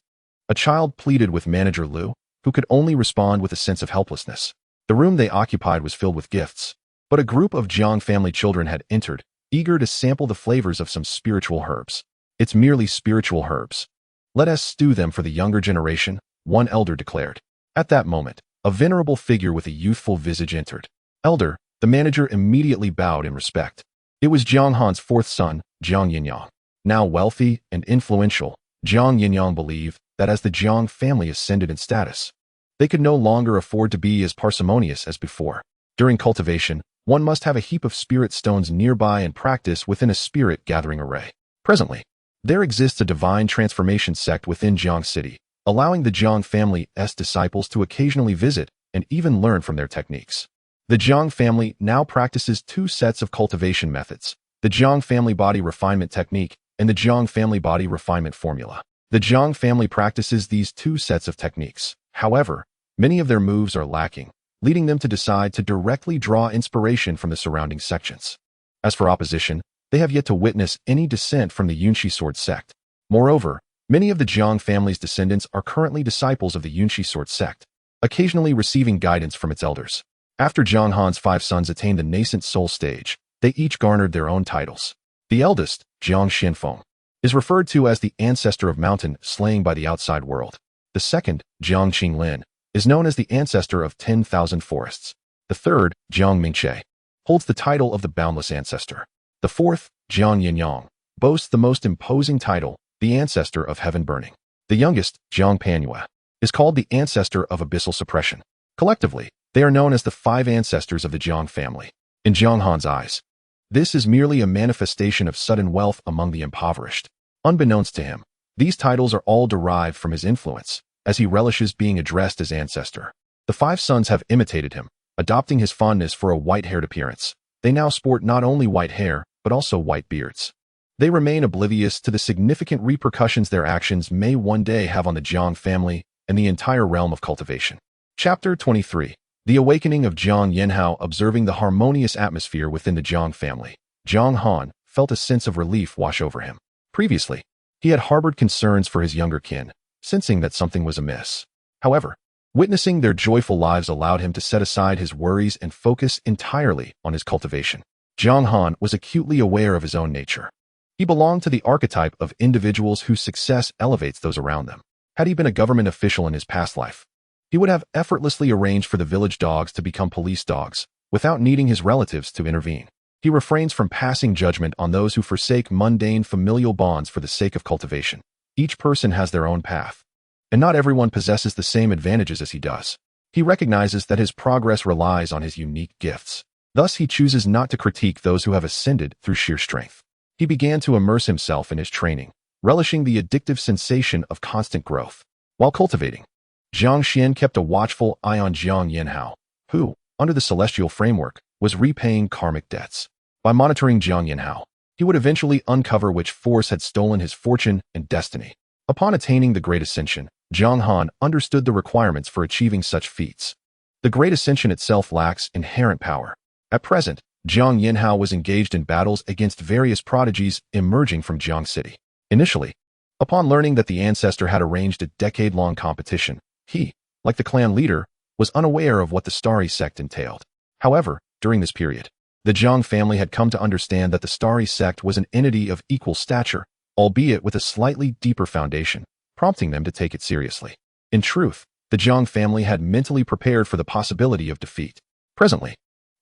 A child pleaded with Manager Liu, who could only respond with a sense of helplessness. The room they occupied was filled with gifts, but a group of Jiang family children had entered, eager to sample the flavors of some spiritual herbs. It's merely spiritual herbs. Let us stew them for the younger generation, one elder declared. At that moment, a venerable figure with a youthful visage entered. Elder, the manager immediately bowed in respect. It was Jiang Han's 4th son, Jiang Yinyang. Now wealthy and influential, Jiang Yinyang believed that as the Jiang family ascended in status, they could no longer afford to be as parsimonious as before. During cultivation, one must have a heap of spirit stones nearby and practice within a spirit gathering array. Presently, there exists a divine transformation sect within Jiang City, allowing the Jiang family's disciples to occasionally visit and even learn from their techniques. The Jiang family now practices 2 sets of cultivation methods, the Jiang family body refinement technique and the Jiang family body refinement formula. The Jiang family practices these 2 sets of techniques. However, many of their moves are lacking, leading them to decide to directly draw inspiration from the surrounding sections. As for opposition, they have yet to witness any dissent from the Yunshi Sword sect. Moreover, many of the Jiang family's descendants are currently disciples of the Yunshi Sword sect, occasionally receiving guidance from its elders. After Jiang Han's 5 sons attained the nascent soul stage, they each garnered their own titles. The eldest, Jiang Xianfeng, is referred to as the ancestor of mountain slaying by the outside world. The second, Jiang Qinglin, is known as the ancestor of 10,000 forests. The third, Jiang Mingche, holds the title of the boundless ancestor. The fourth, Jiang Yinyang, boasts the most imposing title, the ancestor of heaven burning. The youngest, Jiang Panyue, is called the ancestor of abyssal suppression. Collectively, they are known as the 5 ancestors of the Jiang family. In Jiang Han's eyes, this is merely a manifestation of sudden wealth among the impoverished. Unbeknownst to him, These titles are all derived from his influence, as he relishes being addressed as ancestor. The 5 sons have imitated him, adopting his fondness for a white-haired appearance. They now sport not only white hair, but also white beards. They remain oblivious to the significant repercussions their actions may one day have on the Jiang family and the entire realm of cultivation. Chapter 23. The Awakening of Jiang Han. Observing the harmonious atmosphere within the Jiang family, Jiang Han felt a sense of relief wash over him. Previously, he had harbored concerns for his younger kin, sensing that something was amiss. However, witnessing their joyful lives allowed him to set aside his worries and focus entirely on his cultivation. Jiang Han was acutely aware of his own nature. He belonged to the archetype of individuals whose success elevates those around them. Had he been a government official in his past life, he would have effortlessly arranged for the village dogs to become police dogs, without needing his relatives to intervene. He refrains from passing judgment on those who forsake mundane familial bonds for the sake of cultivation. Each person has their own path, and not everyone possesses the same advantages as he does. He recognizes that his progress relies on his unique gifts. Thus, he chooses not to critique those who have ascended through sheer strength. He began to immerse himself in his training, relishing the addictive sensation of constant growth. While cultivating, Jiang Xian kept a watchful eye on Jiang Han, who, under the celestial framework, was repaying karmic debts. By monitoring Jiang Han, he would eventually uncover which force had stolen his fortune and destiny. Upon attaining the Great Ascension, Jiang Han understood the requirements for achieving such feats. The Great Ascension itself lacks inherent power. At present, Jiang Han was engaged in battles against various prodigies emerging from Jiang City. Initially, upon learning that the ancestor had arranged a decade-long competition, he, like the clan leader, was unaware of what the starry sect entailed. However, during this period, the Jiang family had come to understand that the starry sect was an entity of equal stature, albeit with a slightly deeper foundation, prompting them to take it seriously. In truth, the Jiang family had mentally prepared for the possibility of defeat. Presently,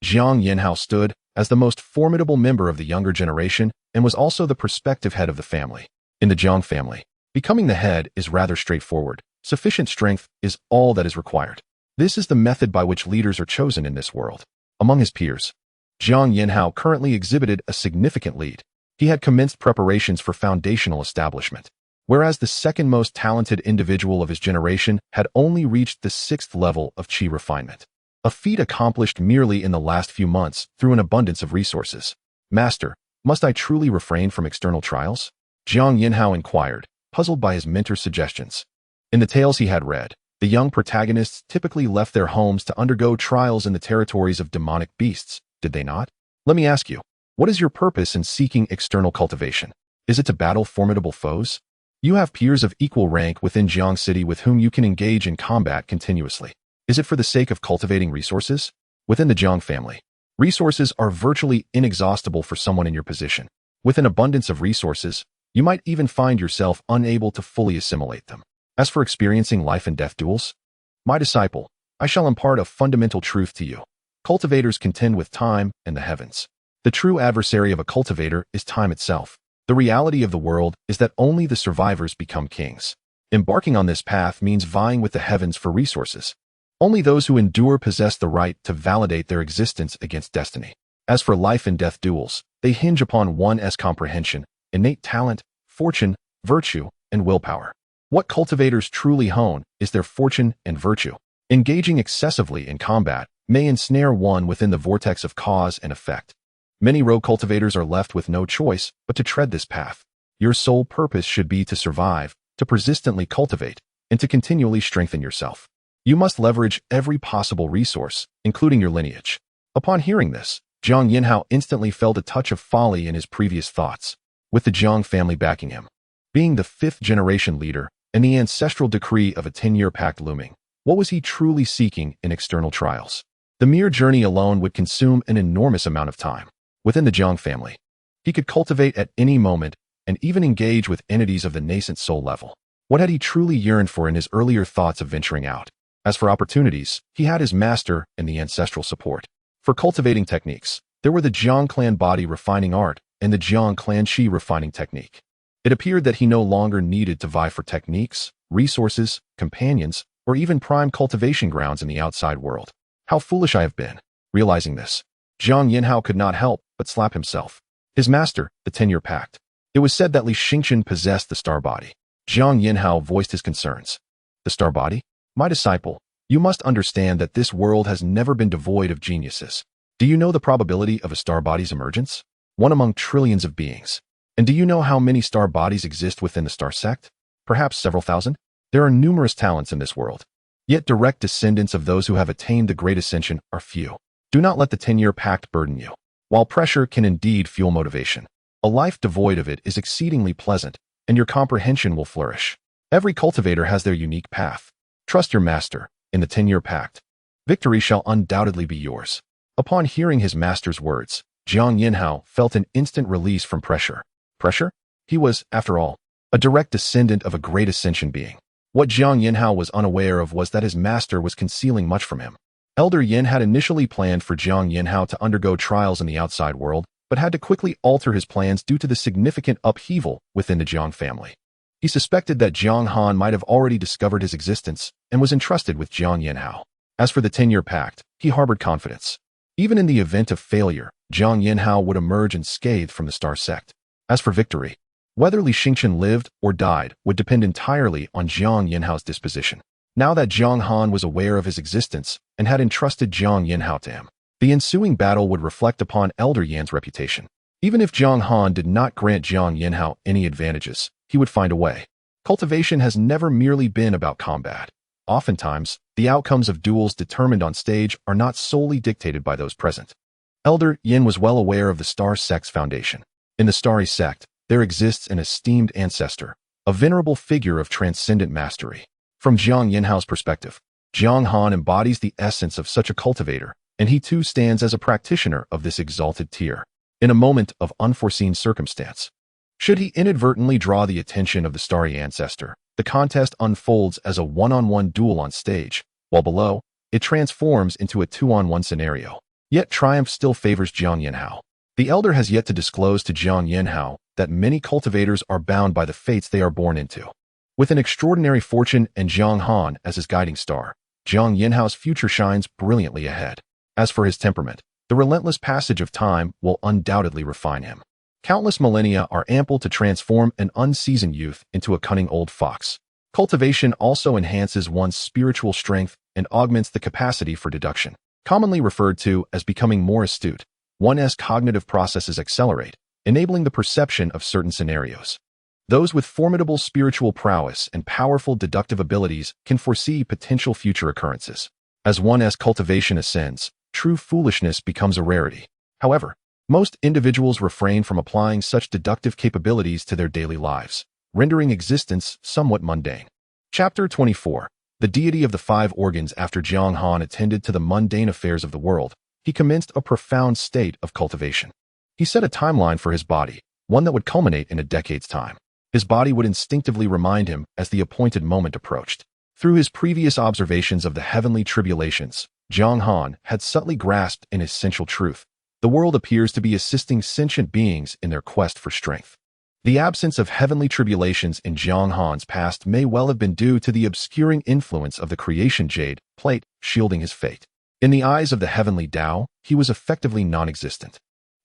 Jiang Han stood as the most formidable member of the younger generation and was also the prospective head of the family. In the Jiang family, becoming the head is rather straightforward. Sufficient strength is all that is required. This is the method by which leaders are chosen in this world. Among his peers, Jiang Han currently exhibited a significant lead. He had commenced preparations for foundational establishment, whereas the second most talented individual of his generation had only reached the 6th level of qi refinement. A feat accomplished merely in the last few months through an abundance of resources. Master, must I truly refrain from external trials? Jiang Han inquired, puzzled by his mentor's suggestions. In the tales he had read, the young protagonists typically left their homes to undergo trials in the territories of demonic beasts, did they not? Let me ask you, what is your purpose in seeking external cultivation? Is it to battle formidable foes? You have peers of equal rank within Jiang City with whom you can engage in combat continuously. Is it for the sake of cultivating resources? Within the Jiang family, resources are virtually inexhaustible for someone in your position. With an abundance of resources, you might even find yourself unable to fully assimilate them. As for experiencing life and death duels, my disciple, I shall impart a fundamental truth to you. Cultivators contend with time and the heavens. The true adversary of a cultivator is time itself. The reality of the world is that only the survivors become kings. Embarking on this path means vying with the heavens for resources. Only those who endure possess the right to validate their existence against destiny. As for life and death duels, they hinge upon one's comprehension, innate talent, fortune, virtue, and willpower. What cultivators truly hone is their fortune and virtue. Engaging excessively in combat may ensnare one within the vortex of cause and effect. Many rogue cultivators are left with no choice but to tread this path. Your sole purpose should be to survive, to persistently cultivate, and to continually strengthen yourself. You must leverage every possible resource, including your lineage. Upon hearing this, Jiang Han instantly felt a touch of folly in his previous thoughts. With the Jiang family backing him, being the 5th-generation leader, and the ancestral decree of a 10-year pact looming, what was he truly seeking in external trials? The mere journey alone would consume an enormous amount of time. Within the Jiang family, he could cultivate at any moment and even engage with entities of the nascent soul level. What had he truly yearned for in his earlier thoughts of venturing out? As for opportunities, he had his master and the ancestral support. For cultivating techniques, there were the Jiang clan body refining art and the Jiang clan qi refining technique. It appeared that he no longer needed to vie for techniques, resources, companions, or even prime cultivation grounds in the outside world. How foolish I have been. Realizing this, Jiang Han could not help but slap himself. His master, the 10-year pact. It was said that Li Xingqian possessed the star body. Jiang Yinhao voiced his concerns. The star body? My disciple, you must understand that this world has never been devoid of geniuses. Do you know the probability of a star body's emergence? One among trillions of beings. And do you know how many star bodies exist within the star sect? Perhaps several thousand? There are numerous talents in this world. Yet direct descendants of those who have attained the great ascension are few. Do not let the 10-year pact burden you. While pressure can indeed fuel motivation, a life devoid of it is exceedingly pleasant, and your comprehension will flourish. Every cultivator has their unique path. Trust your master in the 10-year pact. Victory shall undoubtedly be yours. Upon hearing his master's words, Jiang Yinhao felt an instant release from pressure. Pressure? He was, after all, a direct descendant of a great ascension being. What Jiang Yinhao was unaware of was that his master was concealing much from him. Elder Yin had initially planned for Jiang Yinhao to undergo trials in the outside world, but had to quickly alter his plans due to the significant upheaval within the Jiang family. He suspected that Jiang Han might have already discovered his existence and was entrusted with Jiang Yinhao. As for the 10-year pact, he harbored confidence. Even in the event of failure, Jiang Yinhao would emerge unscathed from the star sect. As for victory, whether Li Xingqian lived or died would depend entirely on Jiang Yinhao's disposition. Now that Jiang Han was aware of his existence and had entrusted Jiang Yinhao to him, the ensuing battle would reflect upon Elder Yan's reputation. Even if Jiang Han did not grant Jiang Yinhao any advantages, he would find a way. Cultivation has never merely been about combat. Oftentimes, the outcomes of duels determined on stage are not solely dictated by those present. Elder Yin was well aware of the Star Sect's foundation. In the Starry Sect, there exists an esteemed ancestor, a venerable figure of transcendent mastery. From Jiang Yinhao's perspective, Jiang Han embodies the essence of such a cultivator, and he too stands as a practitioner of this exalted tier. In a moment of unforeseen circumstance, should he inadvertently draw the attention of the starry ancestor, the contest unfolds as a one-on-one duel on stage, while below, it transforms into a two-on-one scenario. Yet triumph still favors Jiang Yinhao. The elder has yet to disclose to Jiang Yinhao that many cultivators are bound by the fates they are born into. With an extraordinary fortune and Jiang Han as his guiding star, Jiang Yinhao's future shines brilliantly ahead. As for his temperament, the relentless passage of time will undoubtedly refine him. Countless millennia are ample to transform an unseasoned youth into a cunning old fox. Cultivation also enhances one's spiritual strength and augments the capacity for deduction. Commonly referred to as becoming more astute, one's cognitive processes accelerate, enabling the perception of certain scenarios. Those with formidable spiritual prowess and powerful deductive abilities can foresee potential future occurrences. As one's cultivation ascends, true foolishness becomes a rarity. However, most individuals refrain from applying such deductive capabilities to their daily lives, rendering existence somewhat mundane. Chapter 24. The deity of the five organs. After Jiang Han attended to the mundane affairs of the world, he commenced a profound state of cultivation. He set a timeline for his body, one that would culminate in a decade's time. His body would instinctively remind him as the appointed moment approached. Through his previous observations of the heavenly tribulations, Jiang Han had subtly grasped an essential truth. The world appears to be assisting sentient beings in their quest for strength. The absence of heavenly tribulations in Jiang Han's past may well have been due to the obscuring influence of the creation jade plate shielding his fate. In the eyes of the heavenly Tao, he was effectively non-existent.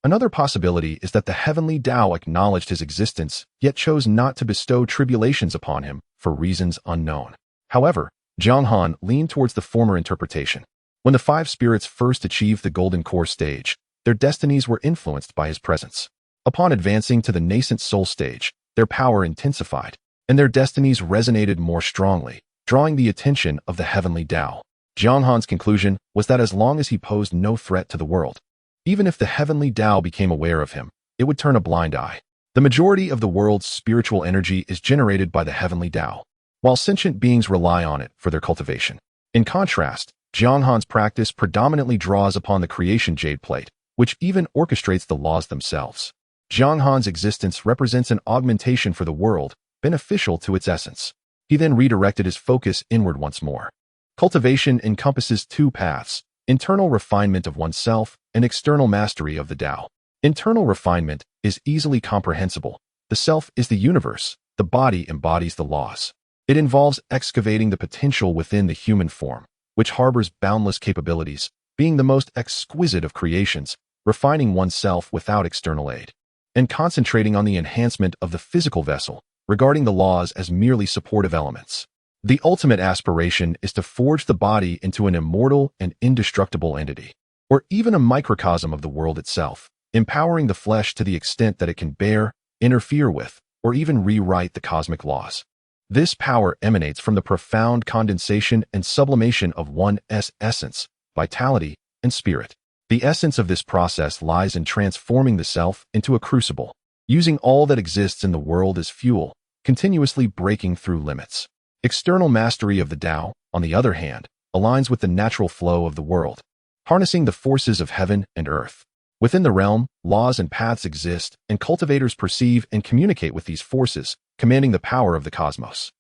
Another possibility is that the heavenly Tao acknowledged his existence, yet chose not to bestow tribulations upon him for reasons unknown. However, Jiang Han leaned towards the former interpretation. When the five spirits first achieved the golden core stage, their destinies were influenced by his presence. Upon advancing to the nascent soul stage, their power intensified, and their destinies resonated more strongly, drawing the attention of the heavenly Tao. Jiang Han's conclusion was that as long as he posed no threat to the world, even if the heavenly Tao became aware of him, it would turn a blind eye. The majority of the world's spiritual energy is generated by the heavenly Tao, while sentient beings rely on it for their cultivation. In contrast, Jiang Han's practice predominantly draws upon the creation jade plate, which even orchestrates the laws themselves. Jiang Han's existence represents an augmentation for the world, beneficial to its essence. He then redirected his focus inward once more. Cultivation encompasses two paths: internal refinement of oneself and external mastery of the Tao. Internal refinement is easily comprehensible. The self is the universe, the body embodies the laws. It involves excavating the potential within the human form, which harbors boundless capabilities, being the most exquisite of creations, refining oneself without external aid, and concentrating on the enhancement of the physical vessel, regarding the laws as merely supportive elements. The ultimate aspiration is to forge the body into an immortal and indestructible entity, or even a microcosm of the world itself, empowering the flesh to the extent that it can bear, interfere with, or even rewrite the cosmic laws. This power emanates from the profound condensation and sublimation of one's essence, vitality, and spirit. The essence of this process lies in transforming the self into a crucible, using all that exists in the world as fuel, continuously breaking through limits. External mastery of the Tao, on the other hand, aligns with the natural flow of the world, harnessing the forces of heaven and earth. Within the realm, laws and paths exist, and cultivators perceive and communicate with these forces, commanding the power of the cosmos.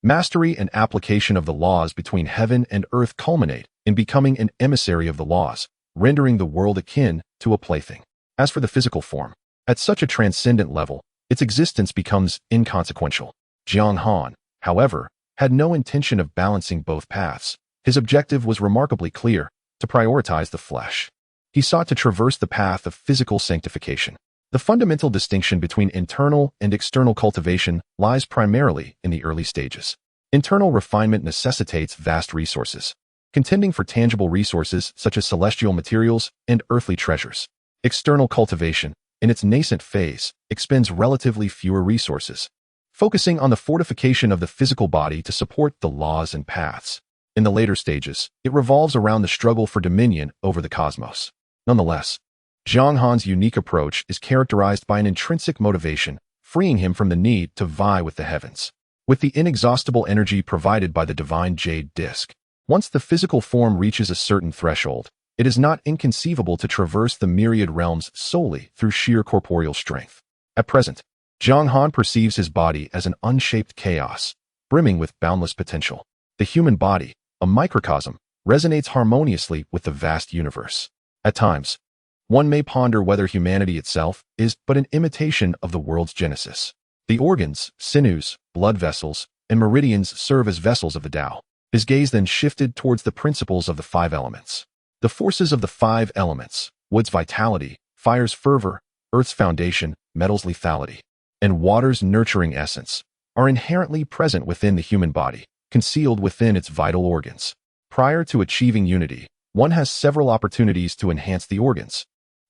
Mastery and application of the laws between heaven and earth culminate in becoming an emissary of the laws, rendering the world akin to a plaything. As for the physical form, at such a transcendent level, its existence becomes inconsequential. Jiang Han, however, had no intention of balancing both paths. His objective was remarkably clear: to prioritize the flesh. He sought to traverse the path of physical sanctification. The fundamental distinction between internal and external cultivation lies primarily in the early stages. Internal refinement necessitates vast resources, contending for tangible resources such as celestial materials and earthly treasures. External cultivation, in its nascent phase, expends relatively fewer resources, focusing on the fortification of the physical body to support the laws and paths. In the later stages, it revolves around the struggle for dominion over the cosmos. Nonetheless, Jiang Han's unique approach is characterized by an intrinsic motivation, freeing him from the need to vie with the heavens. With the inexhaustible energy provided by the divine jade disk, once the physical form reaches a certain threshold, it is not inconceivable to traverse the myriad realms solely through sheer corporeal strength. At present, Jiang Han perceives his body as an unshaped chaos, brimming with boundless potential. The human body, a microcosm, resonates harmoniously with the vast universe. At times, one may ponder whether humanity itself is but an imitation of the world's genesis. The organs, sinews, blood vessels, and meridians serve as vessels of the Tao. His gaze then shifted towards the principles of the five elements. The forces of the five elements, wood's vitality, fire's fervor, earth's foundation, metal's lethality, and water's nurturing essence, are inherently present within the human body, concealed within its vital organs. Prior to achieving unity, one has several opportunities to enhance the organs,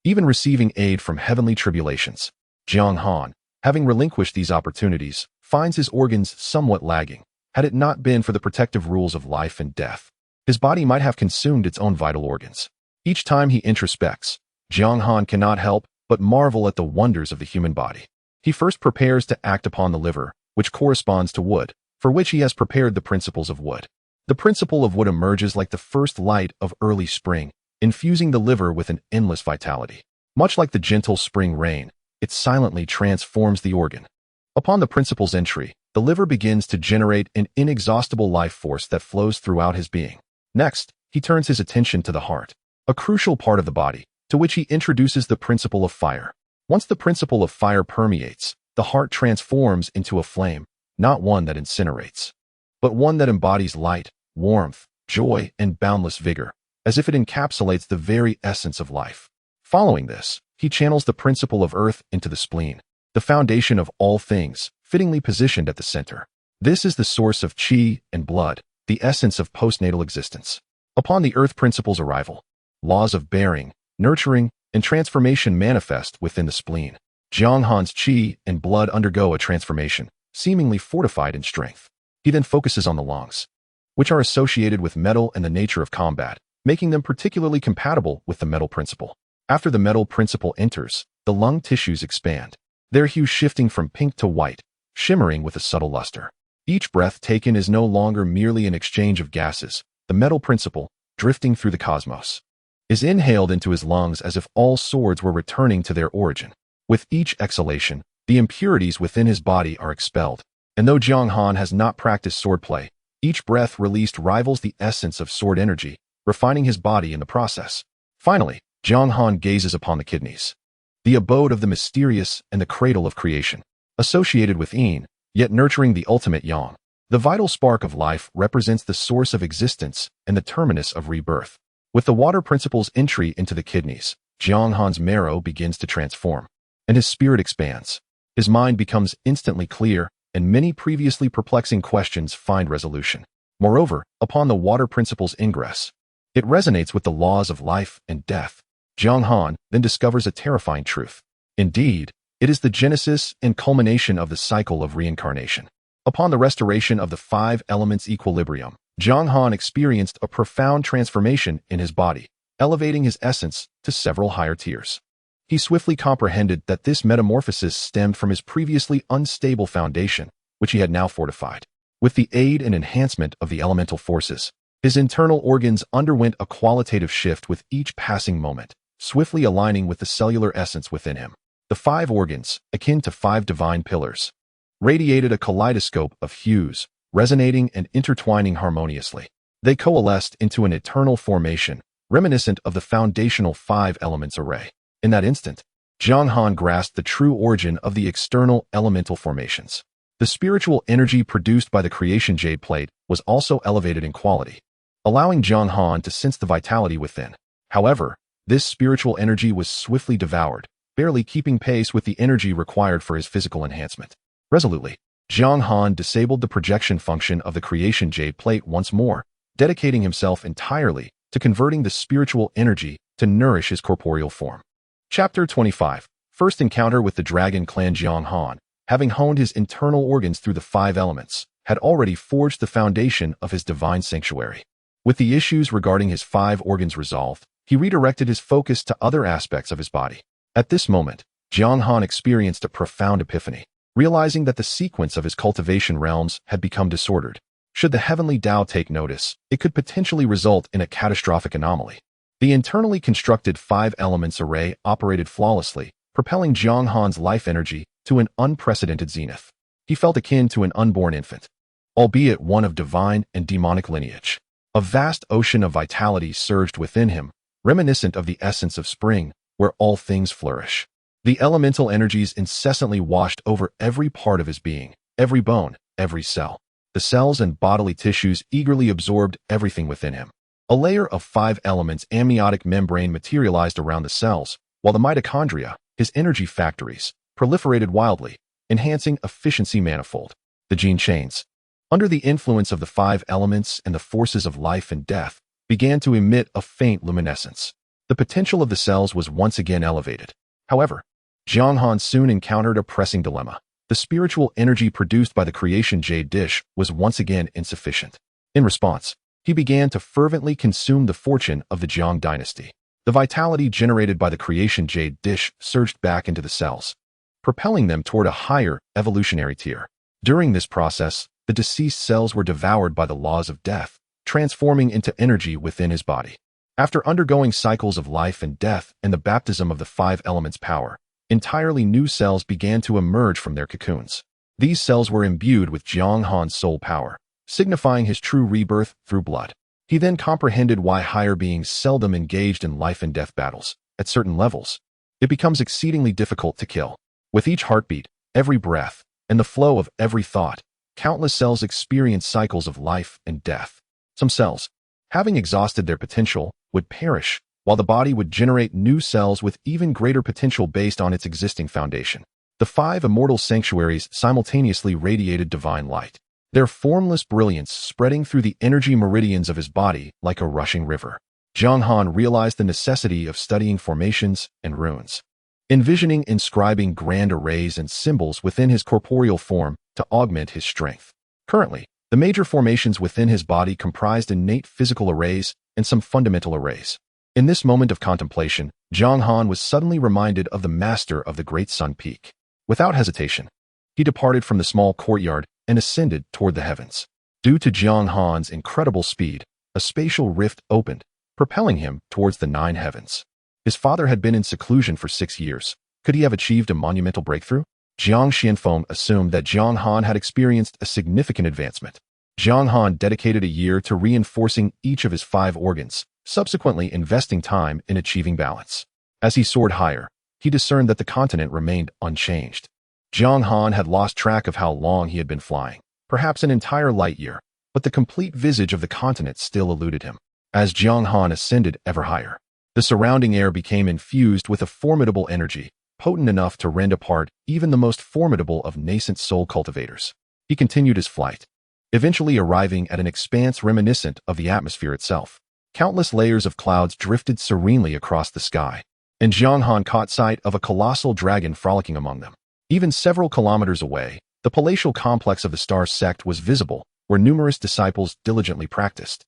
even receiving aid from heavenly tribulations. Jiang Han, having relinquished these opportunities, finds his organs somewhat lagging. Had it not been for the protective rules of life and death, his body might have consumed its own vital organs. Each time he introspects, Jiang Han cannot help but marvel at the wonders of the human body. He first prepares to act upon the liver, which corresponds to wood, for which he has prepared the principles of wood. The principle of wood emerges like the first light of early spring, infusing the liver with an endless vitality. Much like the gentle spring rain, it silently transforms the organ. Upon the principle's entry, the liver begins to generate an inexhaustible life force that flows throughout his being. Next, he turns his attention to the heart, a crucial part of the body, to which he introduces the principle of fire. Once the principle of fire permeates, the heart transforms into a flame, not one that incinerates, but one that embodies light, warmth, joy, and boundless vigor, as if it encapsulates the very essence of life. Following this, he channels the principle of earth into the spleen, the foundation of all things, fittingly positioned at the center. This is the source of qi and blood, the essence of postnatal existence. Upon the earth principle's arrival, laws of bearing, nurturing, and transformation manifest within the spleen. Jiang Han's qi and blood undergo a transformation, seemingly fortified in strength. He then focuses on the lungs, which are associated with metal and the nature of combat, making them particularly compatible with the metal principle. After the metal principle enters, the lung tissues expand, their hue shifting from pink to white, shimmering with a subtle luster. Each breath taken is no longer merely an exchange of gases. The metal principle, drifting through the cosmos, is inhaled into his lungs as if all swords were returning to their origin. With each exhalation, the impurities within his body are expelled. And though Jiang Han has not practiced swordplay, each breath released rivals the essence of sword energy, refining his body in the process. Finally, Jiang Han gazes upon the kidneys, the abode of the mysterious and the cradle of creation, associated with yin, yet nurturing the ultimate yang. The vital spark of life represents the source of existence and the terminus of rebirth. With the water principle's entry into the kidneys, Jiang Han's marrow begins to transform, and his spirit expands. His mind becomes instantly clear, and many previously perplexing questions find resolution. Moreover, upon the water principle's ingress, it resonates with the laws of life and death. Jiang Han then discovers a terrifying truth. Indeed, it is the genesis and culmination of the cycle of reincarnation. Upon the restoration of the five elements' equilibrium, Jiang Han experienced a profound transformation in his body, elevating his essence to several higher tiers. He swiftly comprehended that this metamorphosis stemmed from his previously unstable foundation, which he had now fortified. With the aid and enhancement of the elemental forces, his internal organs underwent a qualitative shift with each passing moment, swiftly aligning with the cellular essence within him. The five organs, akin to five divine pillars, radiated a kaleidoscope of hues, resonating and intertwining harmoniously. They coalesced into an eternal formation, reminiscent of the foundational five elements array. In that instant, Jiang Han grasped the true origin of the external elemental formations. The spiritual energy produced by the creation jade plate was also elevated in quality, allowing Jiang Han to sense the vitality within. However, this spiritual energy was swiftly devoured, barely keeping pace with the energy required for his physical enhancement. Resolutely, Jiang Han disabled the projection function of the creation jade plate once more, dedicating himself entirely to converting the spiritual energy to nourish his corporeal form. Chapter 25. First encounter with the dragon clan. Jiang Han, having honed his internal organs through the five elements, had already forged the foundation of his divine sanctuary. With the issues regarding his five organs resolved, he redirected his focus to other aspects of his body. At this moment, Jiang Han experienced a profound epiphany, realizing that the sequence of his cultivation realms had become disordered. Should the heavenly Tao take notice, it could potentially result in a catastrophic anomaly. The internally constructed five elements array operated flawlessly, propelling Jiang Han's life energy to an unprecedented zenith. He felt akin to an unborn infant, albeit one of divine and demonic lineage. A vast ocean of vitality surged within him, reminiscent of the essence of spring, where all things flourish. The elemental energies incessantly washed over every part of his being, every bone, every cell. The cells and bodily tissues eagerly absorbed everything within him. A layer of five elements amniotic membrane materialized around the cells, while the mitochondria, his energy factories, proliferated wildly, enhancing efficiency manifold. The gene chains, under the influence of the five elements and the forces of life and death, began to emit a faint luminescence. The potential of the cells was once again elevated. However, Jiang Han soon encountered a pressing dilemma. The spiritual energy produced by the creation jade dish was once again insufficient. In response, he began to fervently consume the fortune of the Jiang dynasty. The vitality generated by the creation jade dish surged back into the cells, propelling them toward a higher evolutionary tier. During this process, the deceased cells were devoured by the laws of death, transforming into energy within his body. After undergoing cycles of life and death and the baptism of the five elements' power, entirely new cells began to emerge from their cocoons. These cells were imbued with Jiang Han's soul power, signifying his true rebirth through blood. He then comprehended why higher beings seldom engaged in life and death battles. At certain levels, it becomes exceedingly difficult to kill. With each heartbeat, every breath, and the flow of every thought, countless cells experience cycles of life and death. Some cells, having exhausted their potential, would perish, while the body would generate new cells with even greater potential based on its existing foundation. The five immortal sanctuaries simultaneously radiated divine light, their formless brilliance spreading through the energy meridians of his body like a rushing river. Jiang Han realized the necessity of studying formations and runes, envisioning inscribing grand arrays and symbols within his corporeal form to augment his strength. Currently, the major formations within his body comprised innate physical arrays and some fundamental arrays. In this moment of contemplation, Jiang Han was suddenly reminded of the master of the Great Sun Peak. Without hesitation, he departed from the small courtyard and ascended toward the heavens. Due to Jiang Han's incredible speed, a spatial rift opened, propelling him towards the 9 heavens. His father had been in seclusion for 6 years. Could he have achieved a monumental breakthrough? Jiang Xianfeng assumed that Jiang Han had experienced a significant advancement. Jiang Han dedicated a year to reinforcing each of his 5 organs, subsequently investing time in achieving balance. As he soared higher, he discerned that the continent remained unchanged. Jiang Han had lost track of how long he had been flying, perhaps an entire light year, but the complete visage of the continent still eluded him. As Jiang Han ascended ever higher, the surrounding air became infused with a formidable energy, potent enough to rend apart even the most formidable of nascent soul cultivators. he continued his flight, eventually arriving at an expanse reminiscent of the atmosphere itself. Countless layers of clouds drifted serenely across the sky, and Jiang Han caught sight of a colossal dragon frolicking among them. Even several kilometers away, the palatial complex of the star sect was visible, where numerous disciples diligently practiced.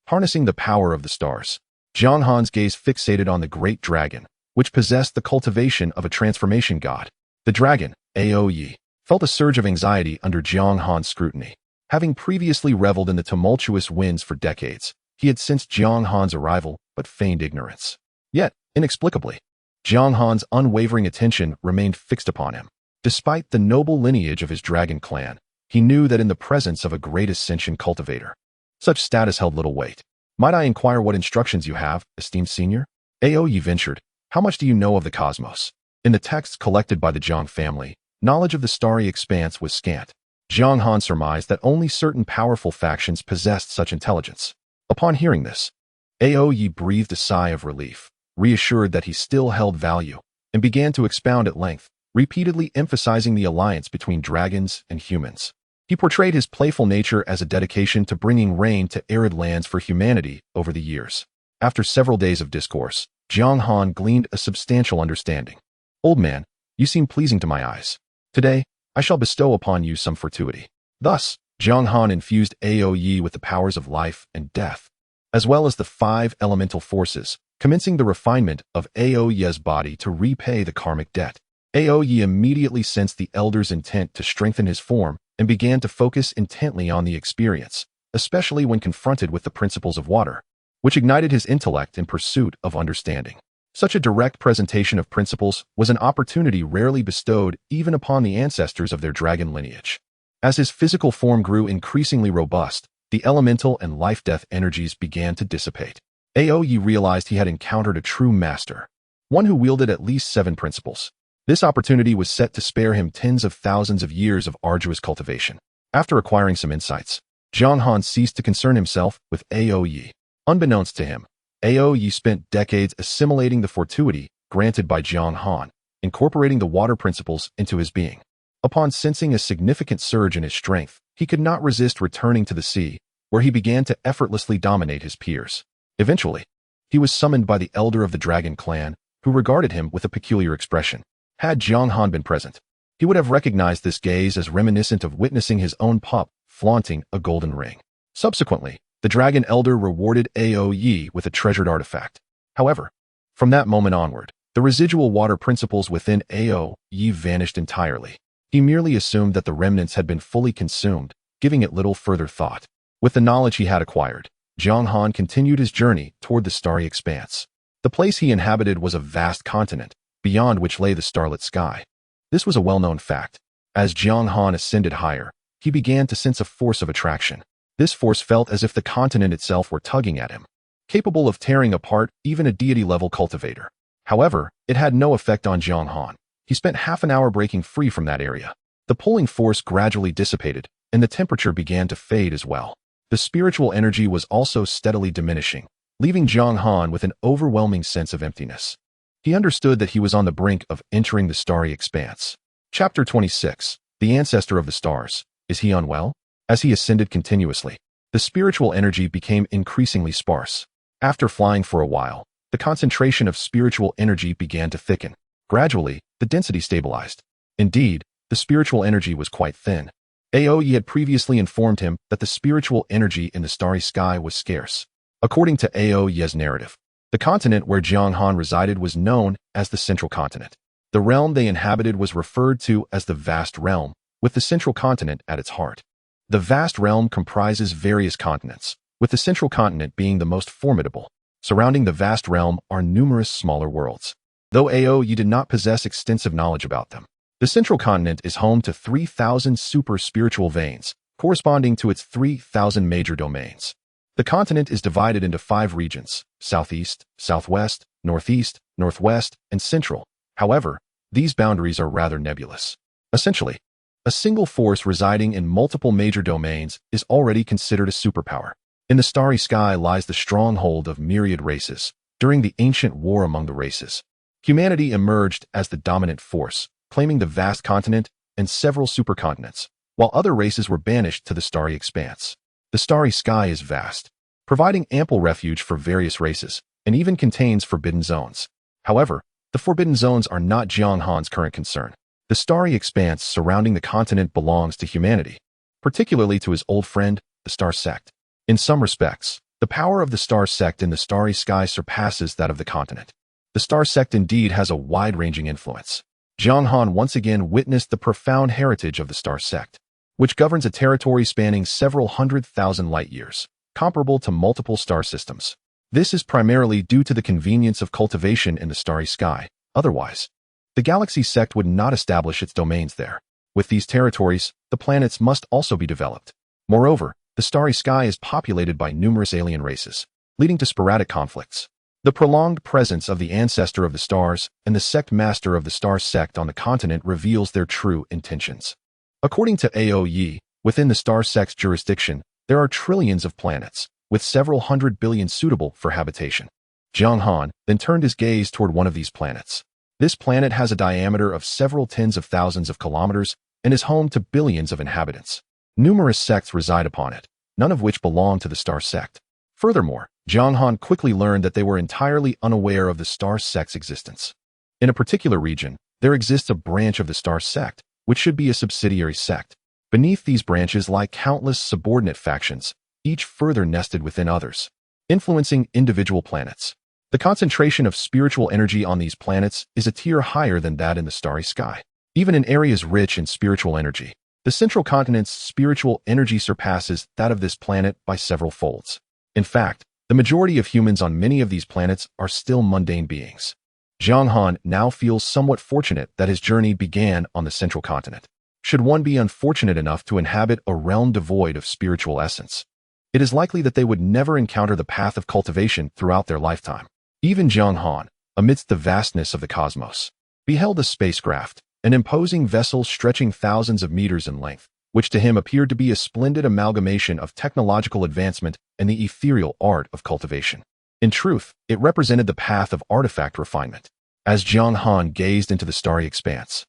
Harnessing the power of the stars, Jiang Han's gaze fixated on the great dragon, which possessed the cultivation of a transformation god. The dragon, Aoyi, felt a surge of anxiety under Jiang Han's scrutiny. Having previously reveled in the tumultuous winds for decades, he had sensed Jiang Han's arrival but feigned ignorance. Yet, inexplicably, Jiang Han's unwavering attention remained fixed upon him. Despite the noble lineage of his dragon clan, he knew that in the presence of a great ascension cultivator, such status held little weight. "Might I inquire what instructions you have, esteemed senior?" Aoyi ventured. "How much do you know of the cosmos?" In the texts collected by the Jiang family, knowledge of the starry expanse was scant. Jiang Han surmised that only certain powerful factions possessed such intelligence. Upon hearing this, Aoyi breathed a sigh of relief, reassured that he still held value, and began to expound at length, repeatedly emphasizing the alliance between dragons and humans. He portrayed his playful nature as a dedication to bringing rain to arid lands for humanity over the years. After several days of discourse, Jiang Han gleaned a substantial understanding. "Old man, you seem pleasing to my eyes. Today, I shall bestow upon you some fortuity." Thus, Jiang Han infused Aoyi with the powers of life and death, as well as the 5 elemental forces, commencing the refinement of Aoyi's body to repay the karmic debt. Aoyi immediately sensed the elder's intent to strengthen his form and began to focus intently on the experience, especially when confronted with the principles of water, which ignited his intellect in pursuit of understanding. Such a direct presentation of principles was an opportunity rarely bestowed even upon the ancestors of their dragon lineage. As his physical form grew increasingly robust, the elemental and life-death energies began to dissipate. Aoyi realized he had encountered a true master, one who wielded at least 7 principles. This opportunity was set to spare him tens of thousands of years of arduous cultivation. After acquiring some insights, Jiang Han ceased to concern himself with Aoyi. Unbeknownst to him, Aoyi spent decades assimilating the fortuity granted by Jiang Han, incorporating the water principles into his being. Upon sensing a significant surge in his strength, he could not resist returning to the sea, where he began to effortlessly dominate his peers. Eventually, he was summoned by the elder of the dragon clan, who regarded him with a peculiar expression. Had Jiang Han been present, he would have recognized this gaze as reminiscent of witnessing his own pup flaunting a golden ring. Subsequently, the dragon elder rewarded Aoyi with a treasured artifact. However, from that moment onward, the residual water principles within Aoyi vanished entirely. He merely assumed that the remnants had been fully consumed, giving it little further thought. With the knowledge he had acquired, Jiang Han continued his journey toward the starry expanse. The place he inhabited was a vast continent, beyond which lay the starlit sky. This was a well-known fact. As Jiang Han ascended higher, he began to sense a force of attraction. This force felt as if the continent itself were tugging at him, capable of tearing apart even a deity-level cultivator. However, it had no effect on Jiang Han. He spent half an hour breaking free from that area. The pulling force gradually dissipated, and the temperature began to fade as well. The spiritual energy was also steadily diminishing, leaving Jiang Han with an overwhelming sense of emptiness. He understood that he was on the brink of entering the starry expanse. Chapter 26. The Ancestor of the Stars. Is he unwell? As he ascended continuously, the spiritual energy became increasingly sparse. After flying for a while, the concentration of spiritual energy began to thicken. Gradually, the density stabilized. Indeed, the spiritual energy was quite thin. Aoyi had previously informed him that the spiritual energy in the starry sky was scarce. According to Aoyi's narrative, the continent where Jiang Han resided was known as the Central Continent. The realm they inhabited was referred to as the Vast Realm, with the Central Continent at its heart. The Vast Realm comprises various continents, with the Central Continent being the most formidable. Surrounding the Vast Realm are numerous smaller worlds. Though Aoyi did not possess extensive knowledge about them, the Central Continent is home to 3,000 super spiritual veins, corresponding to its 3,000 major domains. The continent is divided into 5 regions: southeast, southwest, northeast, northwest, and central. However, these boundaries are rather nebulous. Essentially, a single force residing in multiple major domains is already considered a superpower. In the starry sky lies the stronghold of myriad races. During the ancient war among the races, humanity emerged as the dominant force, claiming the vast continent and several supercontinents. while other races were banished to the starry expanse. The starry sky is vast, providing ample refuge for various races, and even contains forbidden zones. However, the forbidden zones are not Jiang Han's current concern. The starry expanse surrounding the continent belongs to humanity, particularly to his old friend, the Star Sect. In some respects, the power of the Star Sect in the starry sky surpasses that of the continent. The Star Sect indeed has a wide-ranging influence. Jiang Han once again witnessed the profound heritage of the Star Sect, which governs a territory spanning several 100,000 light-years, comparable to multiple star systems. This is primarily due to the convenience of cultivation in the starry sky. Otherwise, the Galaxy Sect would not establish its domains there. With these territories, the planets must also be developed. Moreover, the starry sky is populated by numerous alien races, leading to sporadic conflicts. The prolonged presence of the ancestor of the stars and the sect master of the Star Sect on the continent reveals their true intentions. According to AOE, within the Star Sect's jurisdiction, there are trillions of planets, with several 100 billion suitable for habitation. Jiang Han then turned his gaze toward one of these planets. This planet has a diameter of several tens of thousands of kilometers and is home to billions of inhabitants. Numerous sects reside upon it, none of which belong to the Star Sect. Furthermore, Jiang Han quickly learned that they were entirely unaware of the Star Sect's existence. In a particular region, there exists a branch of the Star Sect, which should be a subsidiary sect. Beneath these branches lie countless subordinate factions, each further nested within others, influencing individual planets. The concentration of spiritual energy on these planets is a tier higher than that in the starry sky. Even in areas rich in spiritual energy, the central continent's spiritual energy surpasses that of this planet by several folds. In fact, the majority of humans on many of these planets are still mundane beings. Jiang Han now feels somewhat fortunate that his journey began on the central continent. Should one be unfortunate enough to inhabit a realm devoid of spiritual essence, it is likely that they would never encounter the path of cultivation throughout their lifetime. Even Jiang Han, amidst the vastness of the cosmos, beheld a spacecraft, an imposing vessel stretching thousands of meters in length, which to him appeared to be a splendid amalgamation of technological advancement and the ethereal art of cultivation. In truth, it represented the path of artifact refinement. As Jiang Han gazed into the starry expanse,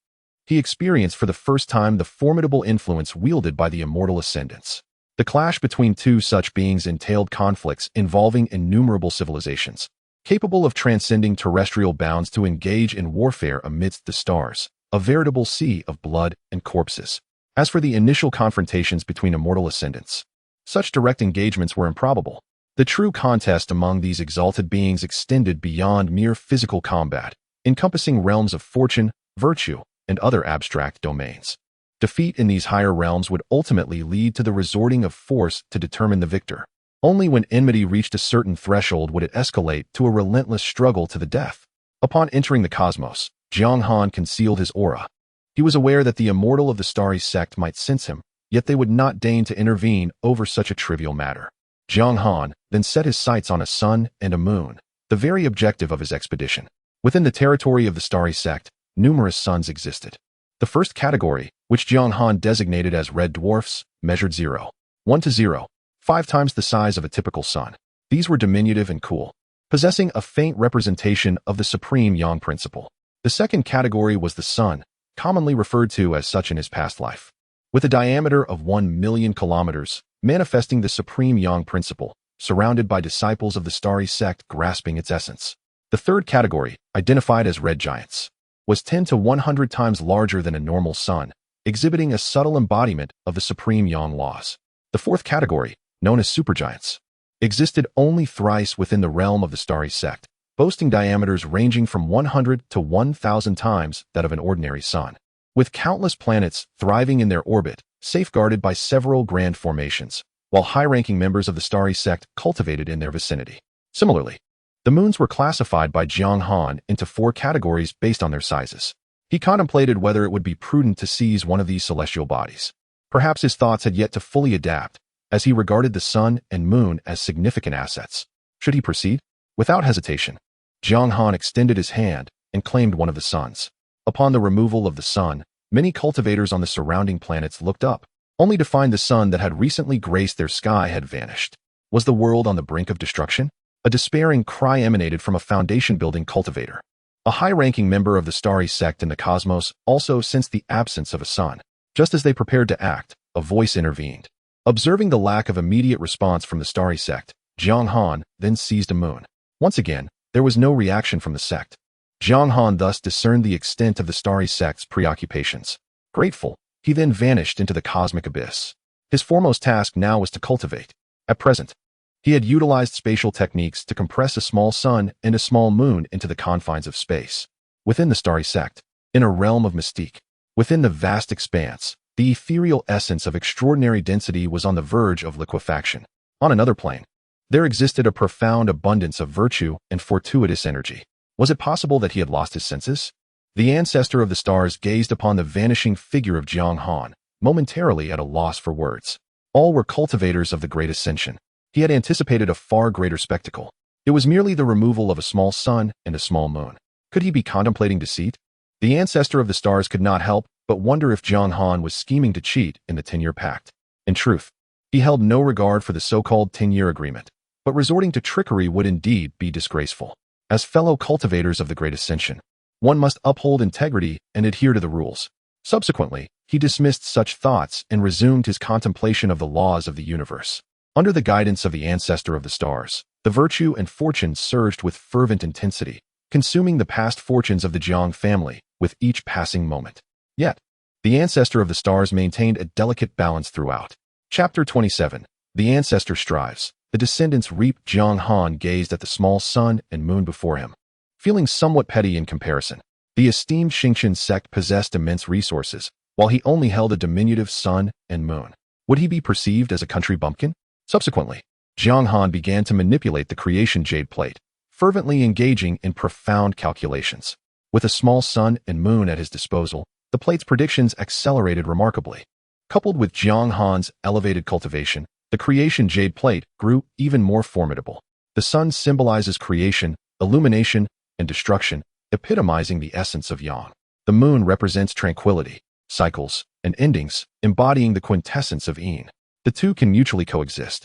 he experienced for the first time the formidable influence wielded by the immortal ascendants. The clash between two such beings entailed conflicts involving innumerable civilizations, capable of transcending terrestrial bounds to engage in warfare amidst the stars, a veritable sea of blood and corpses. As for the initial confrontations between immortal ascendants, such direct engagements were improbable. The true contest among these exalted beings extended beyond mere physical combat, encompassing realms of fortune, virtue, and other abstract domains. Defeat in these higher realms would ultimately lead to the resorting of force to determine the victor. Only when enmity reached a certain threshold would it escalate to a relentless struggle to the death. Upon entering the cosmos, Jiang Han concealed his aura. He was aware that the immortal of the starry sect might sense him, yet they would not deign to intervene over such a trivial matter. Jiang Han then set his sights on a sun and a moon, the very objective of his expedition. Within the territory of the starry sect, numerous suns existed. The first category, which Jiang Han designated as red dwarfs, measured 0.1 to 0.5 times the size of a typical sun. These were diminutive and cool, possessing a faint representation of the supreme yang principle. The second category was the sun, commonly referred to as such in his past life, with a diameter of 1 million kilometers, manifesting the supreme yang principle, surrounded by disciples of the starry sect grasping its essence. The third category, identified as red giants, was 10 to 100 times larger than a normal sun, exhibiting a subtle embodiment of the supreme yang laws. The fourth category, known as supergiants, existed only thrice within the realm of the starry sect, boasting diameters ranging from 100 to 1,000 times that of an ordinary sun. With countless planets thriving in their orbit, safeguarded by several grand formations, while high-ranking members of the starry sect cultivated in their vicinity. Similarly, the moons were classified by Jiang Han into 4 categories based on their sizes. He contemplated whether it would be prudent to seize one of these celestial bodies. Perhaps his thoughts had yet to fully adapt, as he regarded the sun and moon as significant assets. Should he proceed? Without hesitation, Jiang Han extended his hand and claimed one of the suns. Upon the removal of the sun, many cultivators on the surrounding planets looked up, only to find the sun that had recently graced their sky had vanished. Was the world on the brink of destruction? A despairing cry emanated from a foundation-building cultivator. A high-ranking member of the starry sect in the cosmos also sensed the absence of a sun. Just as they prepared to act, a voice intervened. Observing the lack of immediate response from the starry sect, Jiang Han then seized a moon. Once again, there was no reaction from the sect. Jiang Han thus discerned the extent of the starry sect's preoccupations. Grateful, he then vanished into the cosmic abyss. His foremost task now was to cultivate. At present, he had utilized spatial techniques to compress a small sun and a small moon into the confines of space. Within the starry sect, in a realm of mystique, within the vast expanse, the ethereal essence of extraordinary density was on the verge of liquefaction. On another plane, there existed a profound abundance of virtue and fortuitous energy. Was it possible that he had lost his senses? The ancestor of the stars gazed upon the vanishing figure of Jiang Han, momentarily at a loss for words. All were cultivators of the great ascension. He had anticipated a far greater spectacle. It was merely the removal of a small sun and a small moon. Could he be contemplating deceit? The ancestor of the stars could not help but wonder if Jiang Han was scheming to cheat in the 10-year pact. In truth, he held no regard for the so-called 10-year agreement, but resorting to trickery would indeed be disgraceful. As fellow cultivators of the great ascension, one must uphold integrity and adhere to the rules. Subsequently, he dismissed such thoughts and resumed his contemplation of the laws of the universe. Under the guidance of the ancestor of the stars, the virtue and fortune surged with fervent intensity, consuming the past fortunes of the Jiang family with each passing moment. Yet, the ancestor of the stars maintained a delicate balance throughout. Chapter 27. The ancestor strives. The descendants reap. Jiang Han gazed at the small sun and moon before him. Feeling somewhat petty in comparison, the esteemed Xingqian sect possessed immense resources, while he only held a diminutive sun and moon. Would he be perceived as a country bumpkin? Subsequently, Jiang Han began to manipulate the creation jade plate, fervently engaging in profound calculations. With a small sun and moon at his disposal, the plate's predictions accelerated remarkably. Coupled with Jiang Han's elevated cultivation, the creation jade plate grew even more formidable. The sun symbolizes creation, illumination, and destruction, epitomizing the essence of yang. The moon represents tranquility, cycles, and endings, embodying the quintessence of yin. The two can mutually coexist.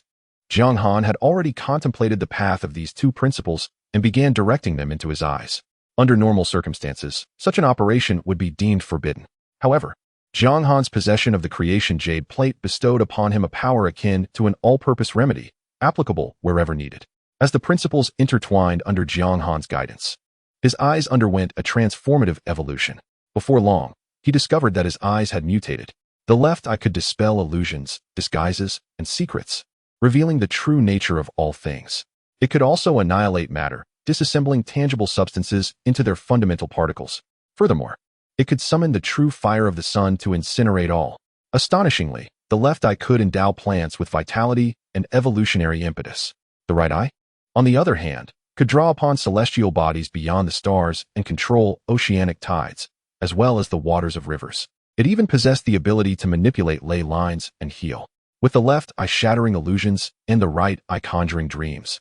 Jiang Han had already contemplated the path of these two principles and began directing them into his eyes. Under normal circumstances, such an operation would be deemed forbidden. However, Jiang Han's possession of the creation jade plate bestowed upon him a power akin to an all-purpose remedy, applicable wherever needed. As the principles intertwined under Jiang Han's guidance, his eyes underwent a transformative evolution. Before long, he discovered that his eyes had mutated. The left eye could dispel illusions, disguises, and secrets, revealing the true nature of all things. It could also annihilate matter, disassembling tangible substances into their fundamental particles. Furthermore, it could summon the true fire of the sun to incinerate all. Astonishingly, the left eye could endow plants with vitality and evolutionary impetus. The right eye, on the other hand, could draw upon celestial bodies beyond the stars and control oceanic tides, as well as the waters of rivers. It even possessed the ability to manipulate ley lines and heal, with the left eye shattering illusions and the right eye conjuring dreams.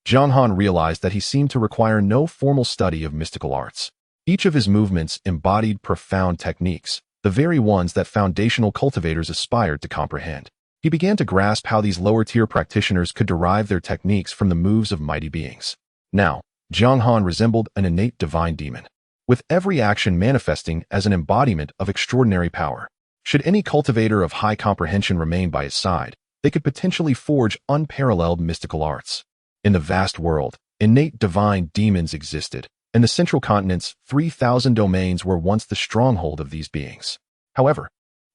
Jiang Han realized that he seemed to require no formal study of mystical arts. Each of his movements embodied profound techniques, the very ones that foundational cultivators aspired to comprehend. He began to grasp how these lower-tier practitioners could derive their techniques from the moves of mighty beings. Now, Jiang Han resembled an innate divine demon, with every action manifesting as an embodiment of extraordinary power. Should any cultivator of high comprehension remain by his side, they could potentially forge unparalleled mystical arts. In the vast world, innate divine demons existed, and the central continent's 3,000 domains were once the stronghold of these beings. However,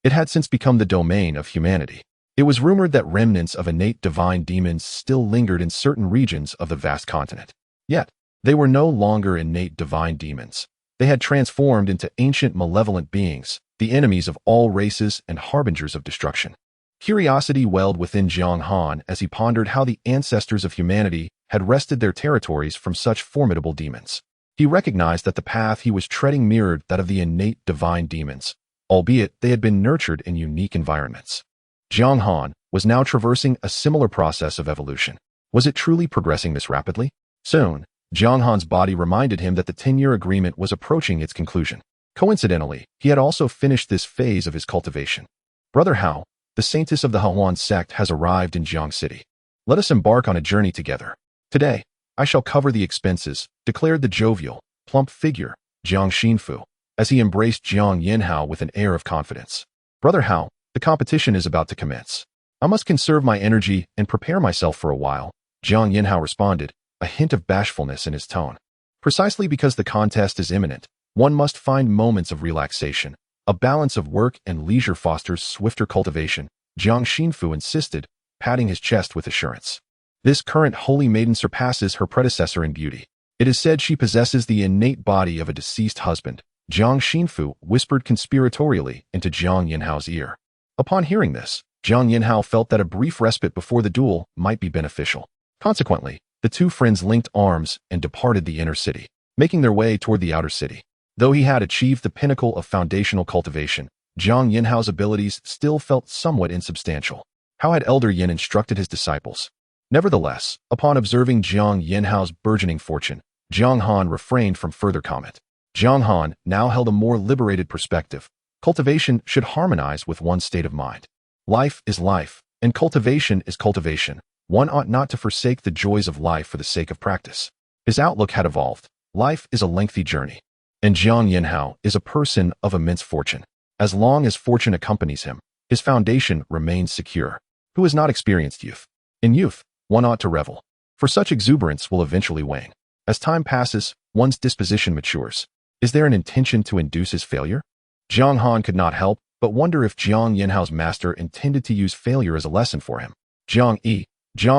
it had since become the domain of humanity. It was rumored that remnants of innate divine demons still lingered in certain regions of the vast continent. Yet, they were no longer innate divine demons. They had transformed into ancient malevolent beings, the enemies of all races and harbingers of destruction. Curiosity welled within Jiang Han as he pondered how the ancestors of humanity had wrested their territories from such formidable demons. He recognized that the path he was treading mirrored that of the innate divine demons, albeit they had been nurtured in unique environments. Jiang Han was now traversing a similar process of evolution. Was it truly progressing this rapidly? Soon, Jiang Han's body reminded him that the 10-year agreement was approaching its conclusion. Coincidentally, he had also finished this phase of his cultivation. Brother Hao, the saintess of the Hahuan sect, has arrived in Jiang City. Let us embark on a journey together. Today, I shall cover the expenses, declared the jovial, plump figure, Jiang Xinfu, as he embraced Jiang Yinhao with an air of confidence. Brother Hao, The competition is about to commence. I must conserve my energy and prepare myself for a while, Jiang Yinhao responded, a hint of bashfulness in his tone. Precisely because the contest is imminent, one must find moments of relaxation. A balance of work and leisure fosters swifter cultivation, Jiang Xinfu insisted, patting his chest with assurance. This current holy maiden surpasses her predecessor in beauty. It is said she possesses the innate body of a deceased husband, Jiang Xinfu whispered conspiratorially into Jiang Yinhao's ear. Upon hearing this, Jiang Yinhao felt that a brief respite before the duel might be beneficial. Consequently, the two friends linked arms and departed the inner city, making their way toward the outer city. Though he had achieved the pinnacle of foundational cultivation, Jiang Yinhao's abilities still felt somewhat insubstantial. How had Elder Yin instructed his disciples? Nevertheless, upon observing Jiang Yinhao's burgeoning fortune, Jiang Han refrained from further comment. Jiang Han now held a more liberated perspective. Cultivation should harmonize with one's state of mind. Life is life, and cultivation is cultivation. One ought not to forsake the joys of life for the sake of practice. His outlook had evolved. Life is a lengthy journey. And Jiang Yinhao is a person of immense fortune. As long as fortune accompanies him, his foundation remains secure. Who has not experienced youth? In youth, one ought to revel, for such exuberance will eventually wane. As time passes, one's disposition matures. Is there an intention to induce his failure? Jiang Han could not help but wonder if Jiang Yinhao's master intended to use failure as a lesson for him. Jiang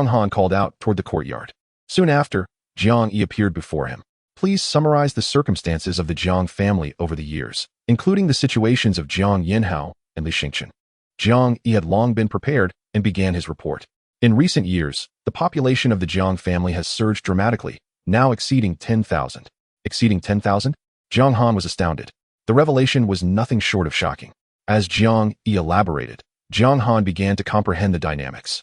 Han called out toward the courtyard. Soon after, Jiang Yi appeared before him. Please summarize the circumstances of the Jiang family over the years, including the situations of Jiang Yinhao and Li Xingchen. Jiang Yi had long been prepared and began his report. In recent years, the population of the Jiang family has surged dramatically, now exceeding 10,000. Exceeding 10,000? Jiang Han was astounded. The revelation was nothing short of shocking. As Jiang Yi elaborated, Jiang Han began to comprehend the dynamics.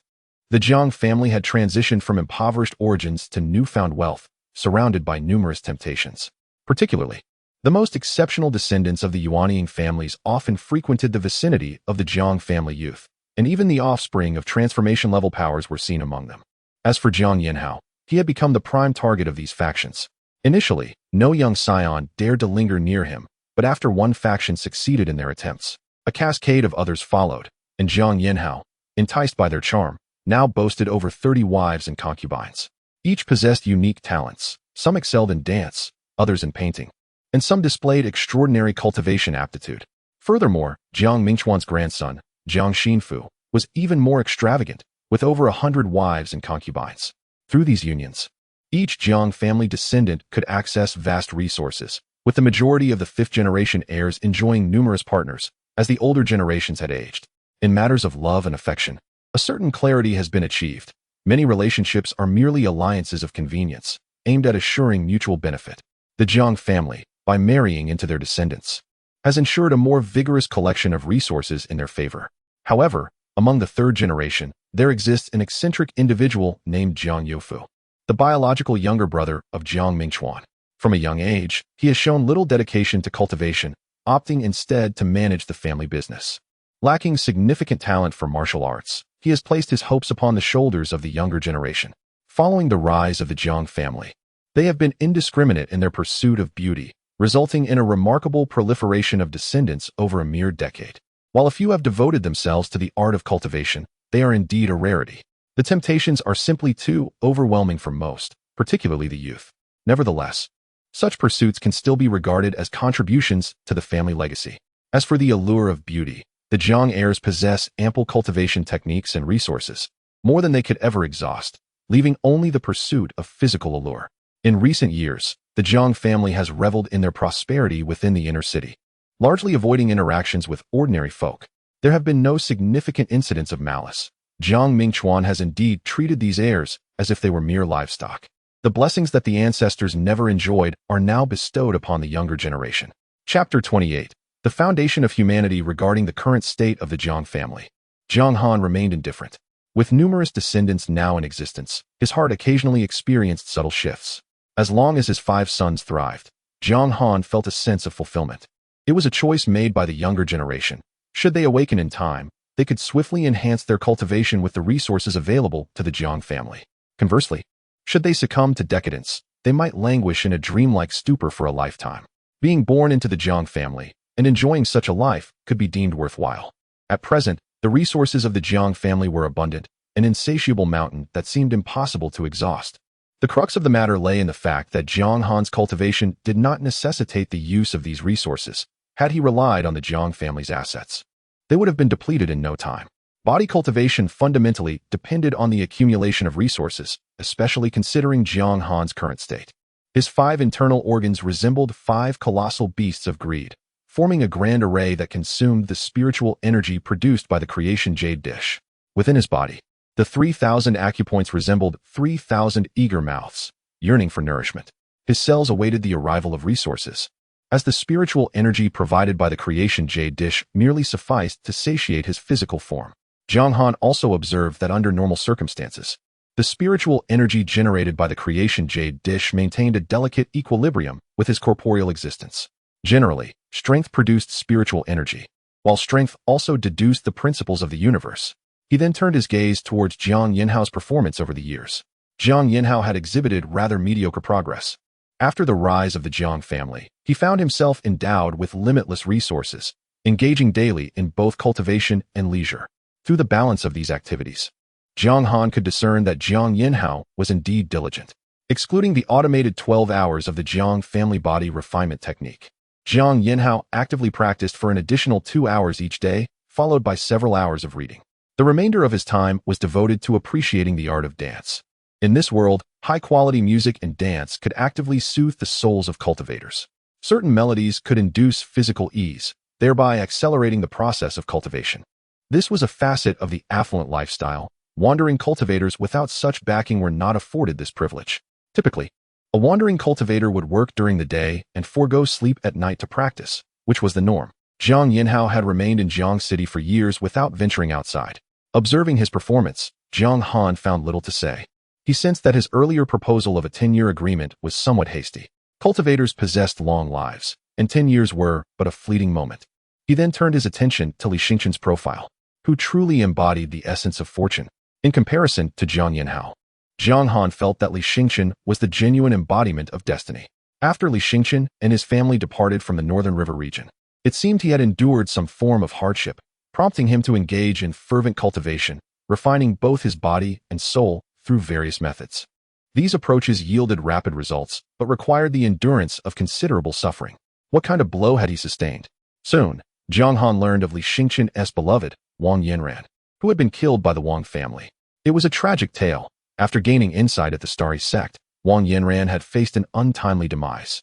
The Jiang family had transitioned from impoverished origins to newfound wealth, surrounded by numerous temptations. Particularly, the most exceptional descendants of the unyielding families often frequented the vicinity of the Jiang family youth, and even the offspring of transformation-level powers were seen among them. As for Jiang Yinhao, he had become the prime target of these factions. Initially, no young scion dared to linger near him, but after one faction succeeded in their attempts, a cascade of others followed, and Jiang Yinhao, enticed by their charm, now boasted over 30 wives and concubines. Each possessed unique talents. Some excelled in dance, others in painting, and some displayed extraordinary cultivation aptitude. Furthermore, Jiang Mingchuan's grandson, Jiang Xinfu, was even more extravagant, with over 100 wives and concubines. Through these unions, each Jiang family descendant could access vast resources, with the majority of the fifth-generation heirs enjoying numerous partners, as the older generations had aged. In matters of love and affection, a certain clarity has been achieved. Many relationships are merely alliances of convenience, aimed at assuring mutual benefit. The Jiang family, by marrying into their descendants, has ensured a more vigorous collection of resources in their favor. However, among the third generation, there exists an eccentric individual named Jiang Youfu, the biological younger brother of Jiang Mingchuan. From a young age, he has shown little dedication to cultivation, opting instead to manage the family business. Lacking significant talent for martial arts, he has placed his hopes upon the shoulders of the younger generation. Following the rise of the Jiang family, they have been indiscriminate in their pursuit of beauty, resulting in a remarkable proliferation of descendants over a mere decade. While a few have devoted themselves to the art of cultivation, they are indeed a rarity. The temptations are simply too overwhelming for most, particularly the youth. Nevertheless, such pursuits can still be regarded as contributions to the family legacy. As for the allure of beauty, the Jiang heirs possess ample cultivation techniques and resources, more than they could ever exhaust, leaving only the pursuit of physical allure. In recent years, the Jiang family has reveled in their prosperity within the inner city, largely avoiding interactions with ordinary folk. There have been no significant incidents of malice. Jiang Mingchuan has indeed treated these heirs as if they were mere livestock. The blessings that the ancestors never enjoyed are now bestowed upon the younger generation. Chapter 28. The foundation of humanity regarding the current state of the Jiang family. Jiang Han remained indifferent. With numerous descendants now in existence, his heart occasionally experienced subtle shifts. As long as his 5 sons thrived, Jiang Han felt a sense of fulfillment. It was a choice made by the younger generation. Should they awaken in time, they could swiftly enhance their cultivation with the resources available to the Jiang family. Conversely, should they succumb to decadence, they might languish in a dreamlike stupor for a lifetime. Being born into the Jiang family and enjoying such a life could be deemed worthwhile. At present, the resources of the Jiang family were abundant, an insatiable mountain that seemed impossible to exhaust. The crux of the matter lay in the fact that Jiang Han's cultivation did not necessitate the use of these resources, had he relied on the Jiang family's assets. They would have been depleted in no time. Body cultivation fundamentally depended on the accumulation of resources, especially considering Jiang Han's current state. His 5 internal organs resembled 5 colossal beasts of greed, forming a grand array that consumed the spiritual energy produced by the creation jade dish. Within his body, the 3,000 acupoints resembled 3,000 eager mouths, yearning for nourishment. His cells awaited the arrival of resources, as the spiritual energy provided by the creation jade dish merely sufficed to satiate his physical form. Jiang Han also observed that under normal circumstances, the spiritual energy generated by the creation jade dish maintained a delicate equilibrium with his corporeal existence. Generally, strength produced spiritual energy, while strength also deduced the principles of the universe. He then turned his gaze towards Jiang Yinhao's performance over the years. Jiang Yinhao had exhibited rather mediocre progress. After the rise of the Jiang family, he found himself endowed with limitless resources, engaging daily in both cultivation and leisure. Through the balance of these activities, Jiang Han could discern that Jiang Yinhao was indeed diligent. Excluding the automated 12 hours of the Jiang family body refinement technique, Jiang Yinhao actively practiced for an additional 2 hours each day, followed by several hours of reading. The remainder of his time was devoted to appreciating the art of dance. In this world, high-quality music and dance could actively soothe the souls of cultivators. Certain melodies could induce physical ease, thereby accelerating the process of cultivation. This was a facet of the affluent lifestyle. Wandering cultivators without such backing were not afforded this privilege. Typically, a wandering cultivator would work during the day and forego sleep at night to practice, which was the norm. Jiang Yinhao had remained in Jiang City for years without venturing outside. Observing his performance, Jiang Han found little to say. He sensed that his earlier proposal of a 10-year agreement was somewhat hasty. Cultivators possessed long lives, and 10 years were but a fleeting moment. He then turned his attention to Li Xingqian's profile, who truly embodied the essence of fortune. In comparison to Jiang Yinhao, Jiang Han felt that Li Xingqian was the genuine embodiment of destiny. After Li Xingqian and his family departed from the Northern River region, it seemed he had endured some form of hardship, prompting him to engage in fervent cultivation, refining both his body and soul through various methods. These approaches yielded rapid results, but required the endurance of considerable suffering. What kind of blow had he sustained? Soon, Jiang Han learned of Li Xingqian's beloved, Wang Yanran, who had been killed by the Wang family. It was a tragic tale. After gaining insight at the Starry sect, Wang Yanran had faced an untimely demise.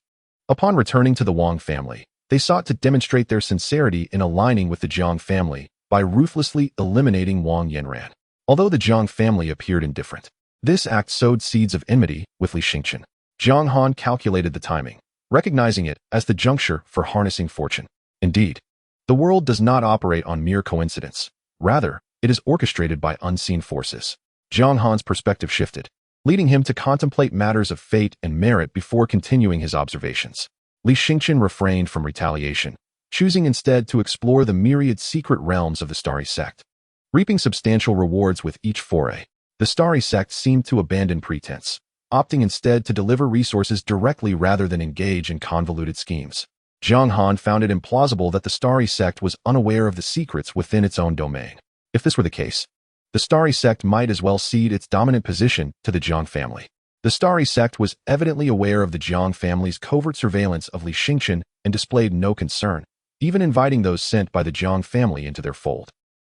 Upon returning to the Wang family, they sought to demonstrate their sincerity in aligning with the Jiang family by ruthlessly eliminating Wang Yanran. Although the Jiang family appeared indifferent, this act sowed seeds of enmity with Li Xingqian. Jiang Han calculated the timing, recognizing it as the juncture for harnessing fortune. Indeed, the world does not operate on mere coincidence. Rather, it is orchestrated by unseen forces. Jiang Han's perspective shifted, leading him to contemplate matters of fate and merit before continuing his observations. Li Xingqian refrained from retaliation, choosing instead to explore the myriad secret realms of the Starry sect. Reaping substantial rewards with each foray, the Starry sect seemed to abandon pretense, opting instead to deliver resources directly rather than engage in convoluted schemes. Jiang Han found it implausible that the Starry sect was unaware of the secrets within its own domain. If this were the case, the Starry sect might as well cede its dominant position to the Jiang family. The Starry sect was evidently aware of the Jiang family's covert surveillance of Li Xingqian and displayed no concern, even inviting those sent by the Jiang family into their fold.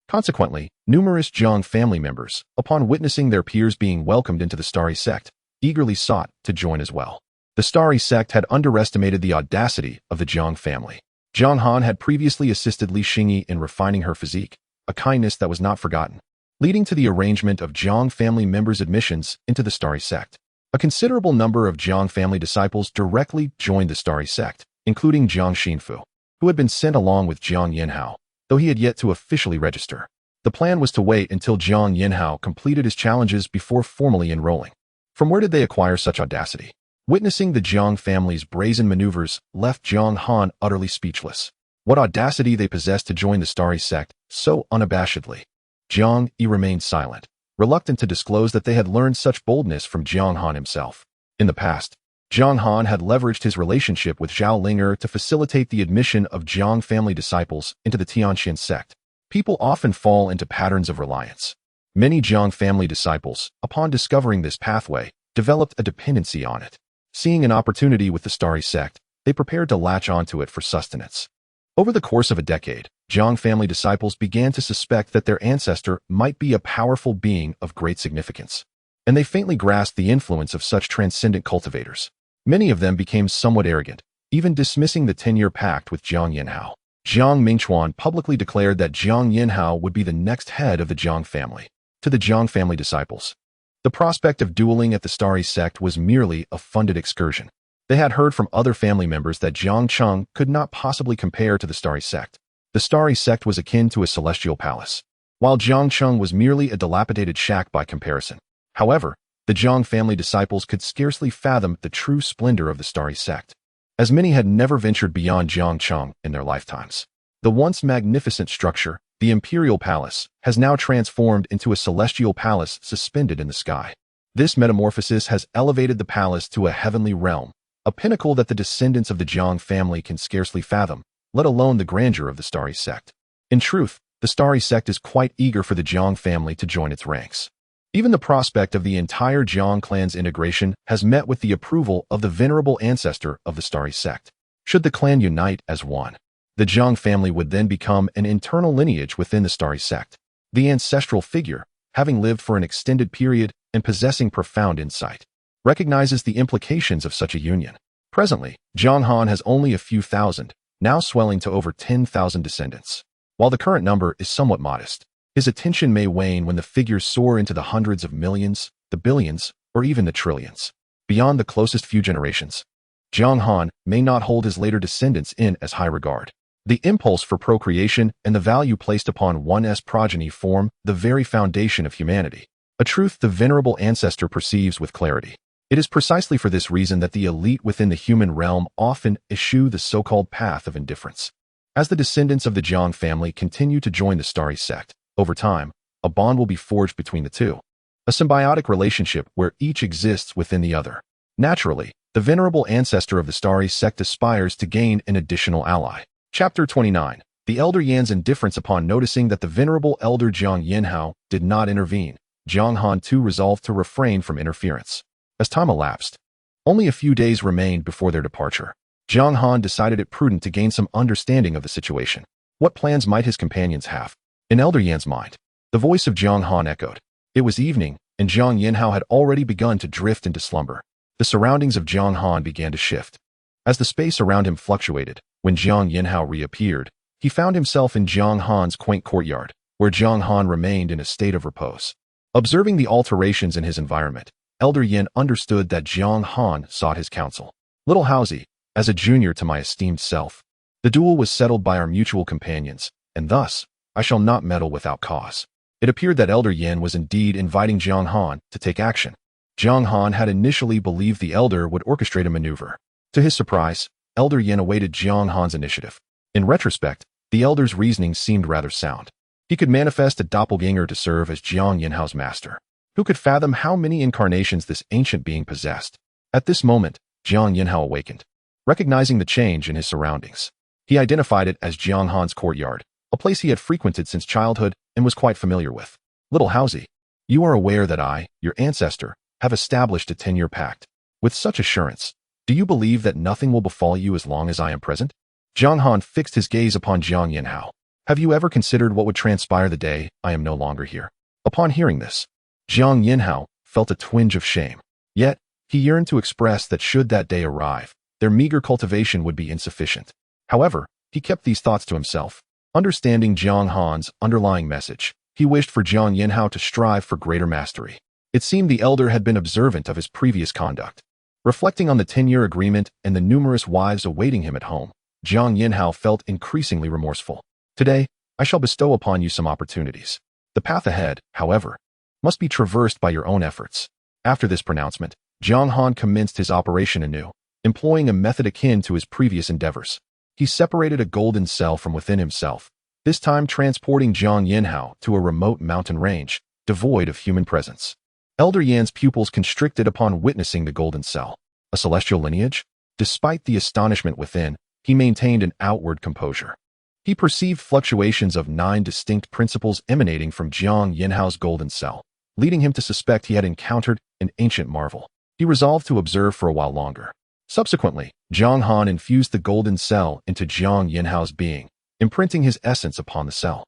Consequently, numerous Jiang family members, upon witnessing their peers being welcomed into the Starry sect, eagerly sought to join as well. The Starry sect had underestimated the audacity of the Jiang family. Jiang Han had previously assisted Li Xingyi in refining her physique, a kindness that was not forgotten, leading to the arrangement of Jiang family members' admissions into the Starry sect. A considerable number of Jiang family disciples directly joined the Starry sect, including Jiang Xinfu, who had been sent along with Jiang Yinhao, though he had yet to officially register. The plan was to wait until Jiang Yinhao completed his challenges before formally enrolling. From where did they acquire such audacity? Witnessing the Jiang family's brazen maneuvers left Jiang Han utterly speechless. What audacity they possessed to join the Starry sect so unabashedly. Jiang Yi remained silent, reluctant to disclose that they had learned such boldness from Jiang Han himself. In the past, Jiang Han had leveraged his relationship with Zhao Linger to facilitate the admission of Jiang family disciples into the Tianxian sect. People often fall into patterns of reliance. Many Jiang family disciples, upon discovering this pathway, developed a dependency on it. Seeing an opportunity with the starry sect, they prepared to latch onto it for sustenance. Over the course of a decade, Jiang family disciples began to suspect that their ancestor might be a powerful being of great significance, and they faintly grasped the influence of such transcendent cultivators. Many of them became somewhat arrogant, even dismissing the 10-year pact with Jiang Yanhao. Jiang Mingchuan publicly declared that Jiang Yanhao would be the next head of the Jiang family. To the Jiang family disciples, the prospect of dueling at the starry sect was merely a funded excursion. They had heard from other family members that Jiang Cheng could not possibly compare to the starry sect. The starry sect was akin to a celestial palace, while Jiang Cheng was merely a dilapidated shack by comparison. However, the Jiang family disciples could scarcely fathom the true splendor of the starry sect, as many had never ventured beyond Jiang Cheng in their lifetimes. The once magnificent structure, the imperial palace, has now transformed into a celestial palace suspended in the sky. This metamorphosis has elevated the palace to a heavenly realm, a pinnacle that the descendants of the Jiang family can scarcely fathom, let alone the grandeur of the starry sect. In truth, the starry sect is quite eager for the Jiang family to join its ranks. Even the prospect of the entire Jiang clan's integration has met with the approval of the venerable ancestor of the starry sect. Should the clan unite as one, the Jiang family would then become an internal lineage within the starry sect. The ancestral figure, having lived for an extended period and possessing profound insight, recognizes the implications of such a union. Presently, Jiang Han has only a few thousand, now swelling to over 10,000 descendants. While the current number is somewhat modest, his attention may wane when the figures soar into the hundreds of millions, the billions, or even the trillions. Beyond the closest few generations, Jiang Han may not hold his later descendants in as high regard. The impulse for procreation and the value placed upon one's progeny form the very foundation of humanity, a truth the venerable ancestor perceives with clarity. It is precisely for this reason that the elite within the human realm often eschew the so-called path of indifference. As the descendants of the Jiang family continue to join the starry sect, over time, a bond will be forged between the two, a symbiotic relationship where each exists within the other. Naturally, the venerable ancestor of the starry sect aspires to gain an additional ally. Chapter 29. The Elder Yan's indifference upon noticing that the venerable elder Jiang Yanhao did not intervene. Jiang Han too resolved to refrain from interference. As time elapsed, only a few days remained before their departure. Jiang Han decided it prudent to gain some understanding of the situation. What plans might his companions have? In Elder Yan's mind, the voice of Jiang Han echoed. It was evening, and Jiang Yanhao had already begun to drift into slumber. The surroundings of Jiang Han began to shift. As the space around him fluctuated, when Jiang Yanhao reappeared, he found himself in Jiang Han's quaint courtyard, where Jiang Han remained in a state of repose. Observing the alterations in his environment, Elder Yan understood that Jiang Han sought his counsel. Little Housie, as a junior to my esteemed self, the duel was settled by our mutual companions, and thus, I shall not meddle without cause. It appeared that Elder Yan was indeed inviting Jiang Han to take action. Jiang Han had initially believed the elder would orchestrate a maneuver. To his surprise, Elder Yan awaited Jiang Han's initiative. In retrospect, the elder's reasoning seemed rather sound. He could manifest a doppelganger to serve as Jiang Yanhao's master. Who could fathom how many incarnations this ancient being possessed? At this moment, Jiang Yanhao awakened. Recognizing the change in his surroundings, he identified it as Jiang Han's courtyard, a place he had frequented since childhood and was quite familiar with. Little Housie, you are aware that I, your ancestor, have established a 10-year pact. With such assurance, do you believe that nothing will befall you as long as I am present? Jiang Han fixed his gaze upon Jiang Yanhao. Have you ever considered what would transpire the day I am no longer here? Upon hearing this, Jiang Yanhao felt a twinge of shame. Yet, he yearned to express that should that day arrive, their meager cultivation would be insufficient. However, he kept these thoughts to himself. Understanding Jiang Han's underlying message, he wished for Jiang Yanhao to strive for greater mastery. It seemed the elder had been observant of his previous conduct. Reflecting on the 10-year agreement and the numerous wives awaiting him at home, Jiang Yanhao felt increasingly remorseful. Today, I shall bestow upon you some opportunities. The path ahead, however, must be traversed by your own efforts. After this pronouncement, Jiang Han commenced his operation anew, employing a method akin to his previous endeavors. He separated a golden cell from within himself, this time transporting Jiang Yanhao to a remote mountain range, devoid of human presence. Elder Yan's pupils constricted upon witnessing the golden cell. A celestial lineage? Despite the astonishment within, he maintained an outward composure. He perceived fluctuations of 9 distinct principles emanating from Jiang Yinhao's golden cell, leading him to suspect he had encountered an ancient marvel. He resolved to observe for a while longer. Subsequently, Jiang Han infused the golden cell into Jiang Yinhao's being, imprinting his essence upon the cell.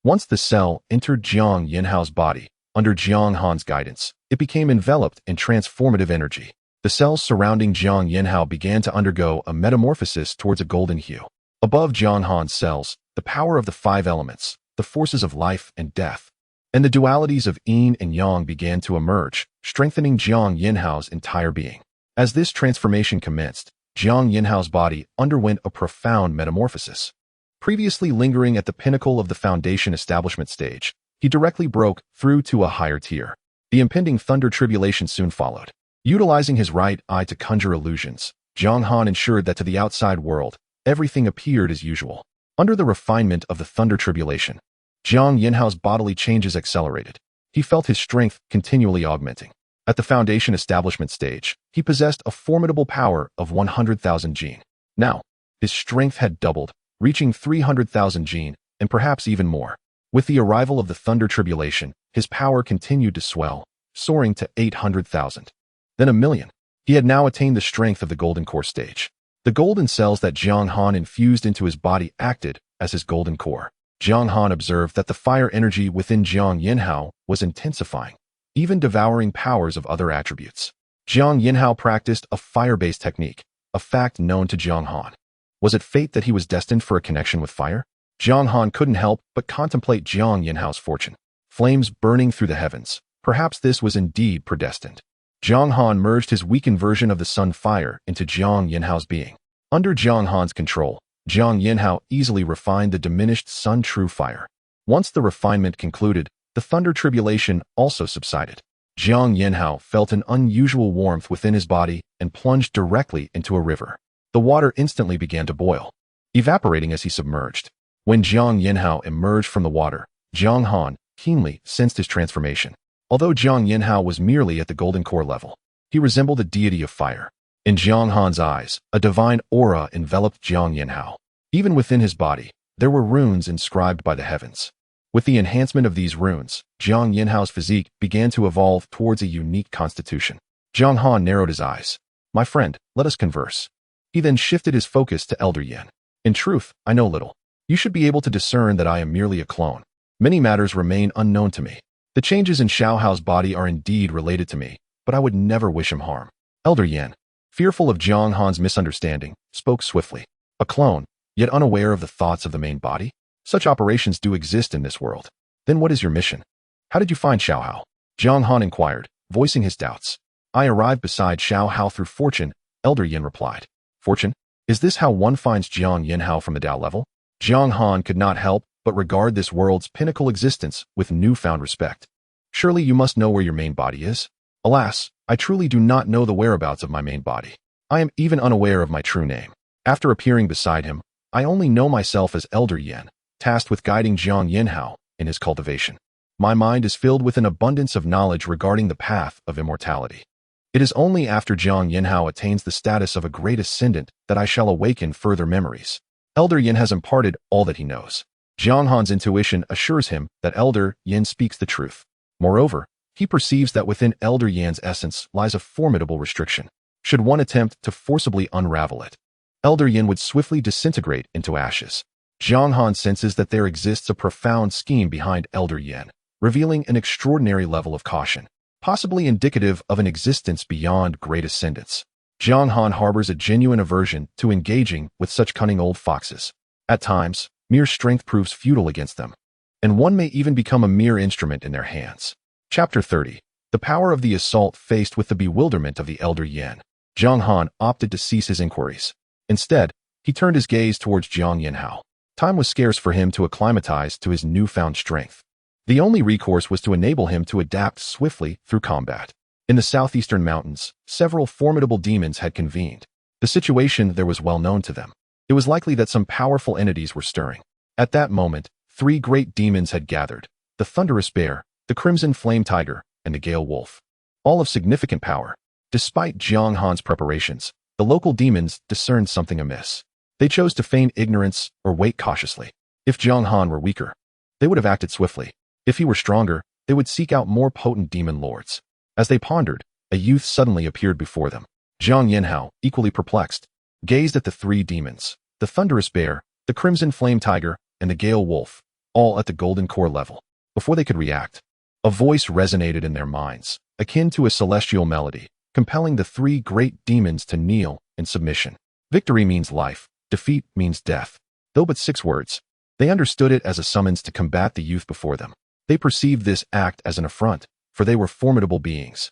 Once the cell entered Jiang Yinhao's body, under Jiang Han's guidance, it became enveloped in transformative energy. The cells surrounding Jiang Yinhao began to undergo a metamorphosis towards a golden hue. Above Jiang Han's cells, the power of the 5 elements, the forces of life and death, and the dualities of yin and yang began to emerge, strengthening Jiang Yinhao's entire being. As this transformation commenced, Jiang Yinhao's body underwent a profound metamorphosis. Previously lingering at the pinnacle of the foundation establishment stage, he directly broke through to a higher tier. The impending thunder tribulation soon followed. Utilizing his right eye to conjure illusions, Jiang Han ensured that to the outside world, everything appeared as usual. Under the refinement of the thunder tribulation, Jiang Yinhao's bodily changes accelerated. He felt his strength continually augmenting. At the foundation establishment stage, he possessed a formidable power of 100,000 jin. Now, his strength had doubled, reaching 300,000 jin, and perhaps even more. With the arrival of the thunder tribulation, his power continued to swell, soaring to 800,000. Then 1,000,000. He had now attained the strength of the golden core stage. The golden cells that Jiang Han infused into his body acted as his golden core. Jiang Han observed that the fire energy within Jiang Yinhao was intensifying, even devouring powers of other attributes. Jiang Yinhao practiced a fire-based technique, a fact known to Jiang Han. Was it fate that he was destined for a connection with fire? Jiang Han couldn't help but contemplate Jiang Yinhao's fortune. Flames burning through the heavens. Perhaps this was indeed predestined. Jiang Han merged his weakened version of the sun fire into Jiang Yinhao's being. Under Jiang Han's control, Jiang Yinhao easily refined the diminished sun true fire. Once the refinement concluded, the thunder tribulation also subsided. Jiang Yinhao felt an unusual warmth within his body and plunged directly into a river. The water instantly began to boil, evaporating as he submerged. When Jiang Yinhao emerged from the water, Jiang Han keenly sensed his transformation. Although Jiang Yinhao was merely at the golden core level, he resembled a deity of fire. In Jiang Han's eyes, a divine aura enveloped Jiang Yinhao. Even within his body, there were runes inscribed by the heavens. With the enhancement of these runes, Jiang Yinhao's physique began to evolve towards a unique constitution. Jiang Han narrowed his eyes. "My friend, let us converse." He then shifted his focus to Elder Yin. "In truth, I know little. You should be able to discern that I am merely a clone. Many matters remain unknown to me. The changes in Chaohua's body are indeed related to me, but I would never wish him harm." Elder Yin, fearful of Jiang Han's misunderstanding, spoke swiftly. "A clone, yet unaware of the thoughts of the main body? Such operations do exist in this world. Then what is your mission? How did you find Chaohua?" Jiang Han inquired, voicing his doubts. "I arrived beside Chaohua through fortune," Elder Yin replied. "Fortune? Is this how one finds Jiang Yinhao from the Tao level?" Jiang Han could not help but regard this world's pinnacle existence with newfound respect. "Surely you must know where your main body is?" "Alas, I truly do not know the whereabouts of my main body. I am even unaware of my true name. After appearing beside him, I only know myself as Elder Yin, tasked with guiding Jiang Yinhao in his cultivation. My mind is filled with an abundance of knowledge regarding the path of immortality. It is only after Jiang Yinhao attains the status of a great ascendant that I shall awaken further memories." Elder Yin has imparted all that he knows. Jiang Han's intuition assures him that Elder Yin speaks the truth. Moreover, he perceives that within Elder Yin's essence lies a formidable restriction. Should one attempt to forcibly unravel it, Elder Yin would swiftly disintegrate into ashes. Jiang Han senses that there exists a profound scheme behind Elder Yin, revealing an extraordinary level of caution, possibly indicative of an existence beyond great ascendance. Jiang Han harbors a genuine aversion to engaging with such cunning old foxes. At times, mere strength proves futile against them, and one may even become a mere instrument in their hands. Chapter 30. The power of the assault faced with the bewilderment of the Elder Yin. Jiang Han opted to cease his inquiries. Instead, he turned his gaze towards Jiang Yinhao. Time was scarce for him to acclimatize to his newfound strength. The only recourse was to enable him to adapt swiftly through combat. In the southeastern mountains, several formidable demons had convened. The situation there was well known to them. It was likely that some powerful entities were stirring. At that moment, 3 great demons had gathered: the thunderous bear, the crimson flame tiger, and the gale wolf. All of significant power. Despite Jiang Han's preparations, the local demons discerned something amiss. They chose to feign ignorance or wait cautiously. If Jiang Han were weaker, they would have acted swiftly. If he were stronger, they would seek out more potent demon lords. As they pondered, a youth suddenly appeared before them. Jiang Yanhao, equally perplexed, gazed at the three demons, the thunderous bear, the crimson flame tiger, and the gale wolf, all at the golden core level. Before they could react, a voice resonated in their minds, akin to a celestial melody, compelling the three great demons to kneel in submission. Victory means life, defeat means death. Though but 6 words, they understood it as a summons to combat the youth before them. They perceived this act as an affront, for they were formidable beings.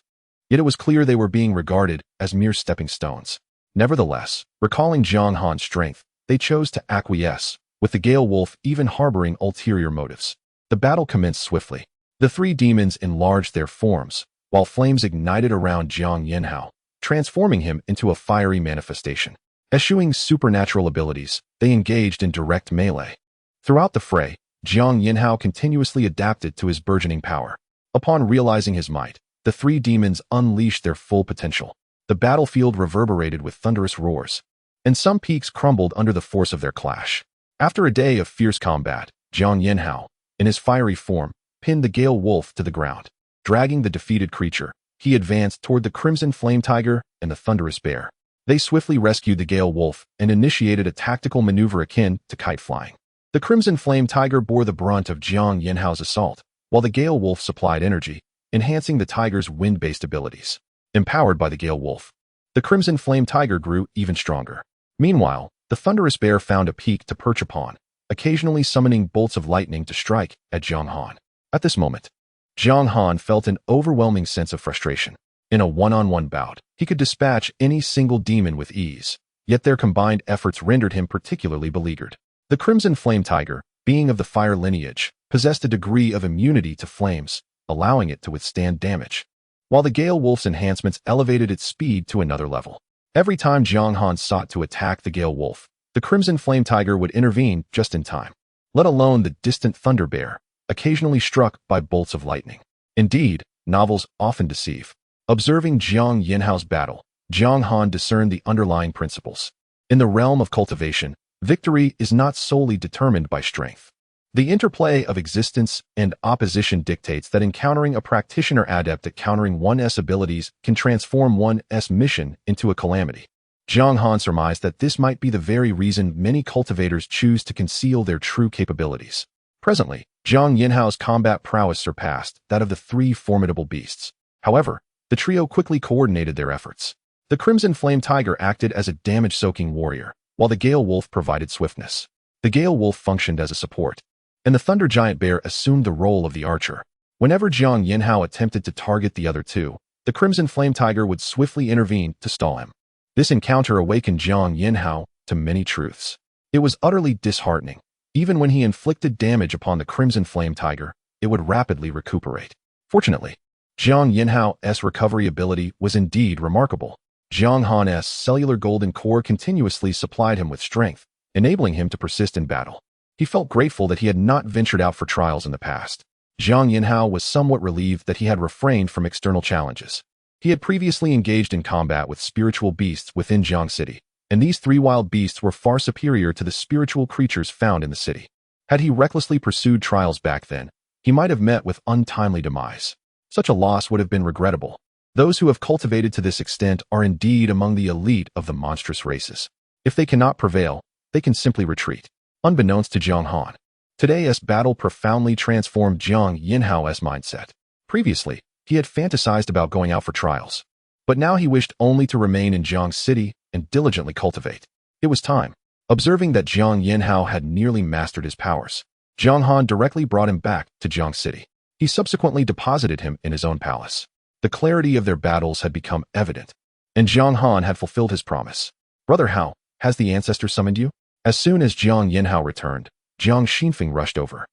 Yet it was clear they were being regarded as mere stepping stones. Nevertheless, recalling Jiang Han's strength, they chose to acquiesce, with the Gale Wolf even harboring ulterior motives. The battle commenced swiftly. The three demons enlarged their forms, while flames ignited around Jiang Yanhao, transforming him into a fiery manifestation. Eschewing supernatural abilities, they engaged in direct melee. Throughout the fray, Jiang Yanhao continuously adapted to his burgeoning power. Upon realizing his might, the three demons unleashed their full potential. The battlefield reverberated with thunderous roars, and some peaks crumbled under the force of their clash. After a day of fierce combat, Jiang Yanhao, in his fiery form, pinned the Gale Wolf to the ground. Dragging the defeated creature, he advanced toward the Crimson Flame Tiger and the Thunderous Bear. They swiftly rescued the Gale Wolf and initiated a tactical maneuver akin to kite flying. The Crimson Flame Tiger bore the brunt of Jiang Yanhao's assault, while the Gale Wolf supplied energy, enhancing the tiger's wind-based abilities. Empowered by the Gale Wolf, the Crimson Flame Tiger grew even stronger. Meanwhile, the Thunderous Bear found a peak to perch upon, occasionally summoning bolts of lightning to strike at Jiang Han. At this moment, Jiang Han felt an overwhelming sense of frustration. In a one-on-one bout, he could dispatch any single demon with ease, yet their combined efforts rendered him particularly beleaguered. The Crimson Flame Tiger, being of the fire lineage, possessed a degree of immunity to flames, allowing it to withstand damage, while the Gale Wolf's enhancements elevated its speed to another level. Every time Jiang Han sought to attack the Gale Wolf, the Crimson Flame Tiger would intervene just in time, let alone the distant Thunder Bear, occasionally struck by bolts of lightning. Indeed, novels often deceive. Observing Jiang Yanhao's battle, Jiang Han discerned the underlying principles. In the realm of cultivation, victory is not solely determined by strength. The interplay of existence and opposition dictates that encountering a practitioner adept at countering one's abilities can transform one's mission into a calamity. Jiang Han surmised that this might be the very reason many cultivators choose to conceal their true capabilities. Presently, Jiang Yanhao's combat prowess surpassed that of the three formidable beasts. However, the trio quickly coordinated their efforts. The Crimson Flame Tiger acted as a damage-soaking warrior, while the Gale Wolf provided swiftness. The Gale Wolf functioned as a support, and the Thunder Giant Bear assumed the role of the archer. Whenever Jiang Yanhao attempted to target the other two, the Crimson Flame Tiger would swiftly intervene to stall him. This encounter awakened Jiang Yanhao to many truths. It was utterly disheartening. Even when he inflicted damage upon the Crimson Flame Tiger, it would rapidly recuperate. Fortunately, Jiang Yanhao's recovery ability was indeed remarkable. Jiang Han's cellular golden core continuously supplied him with strength, enabling him to persist in battle. He felt grateful that he had not ventured out for trials in the past. Jiang Yanhao was somewhat relieved that he had refrained from external challenges. He had previously engaged in combat with spiritual beasts within Jiang City, and these three wild beasts were far superior to the spiritual creatures found in the city. Had he recklessly pursued trials back then, he might have met with untimely demise. Such a loss would have been regrettable. Those who have cultivated to this extent are indeed among the elite of the monstrous races. If they cannot prevail, they can simply retreat. Unbeknownst to Jiang Han, today's battle profoundly transformed Jiang Yanhao's mindset. Previously, he had fantasized about going out for trials, but now he wished only to remain in Jiang City and diligently cultivate. It was time. Observing that Jiang Yanhao had nearly mastered his powers, Jiang Han directly brought him back to Jiang City. He subsequently deposited him in his own palace. The clarity of their battles had become evident, and Jiang Han had fulfilled his promise. "Brother Hao, has the ancestor summoned you?" As soon as Jiang Yanhao returned, Jiang Xinfeng rushed over.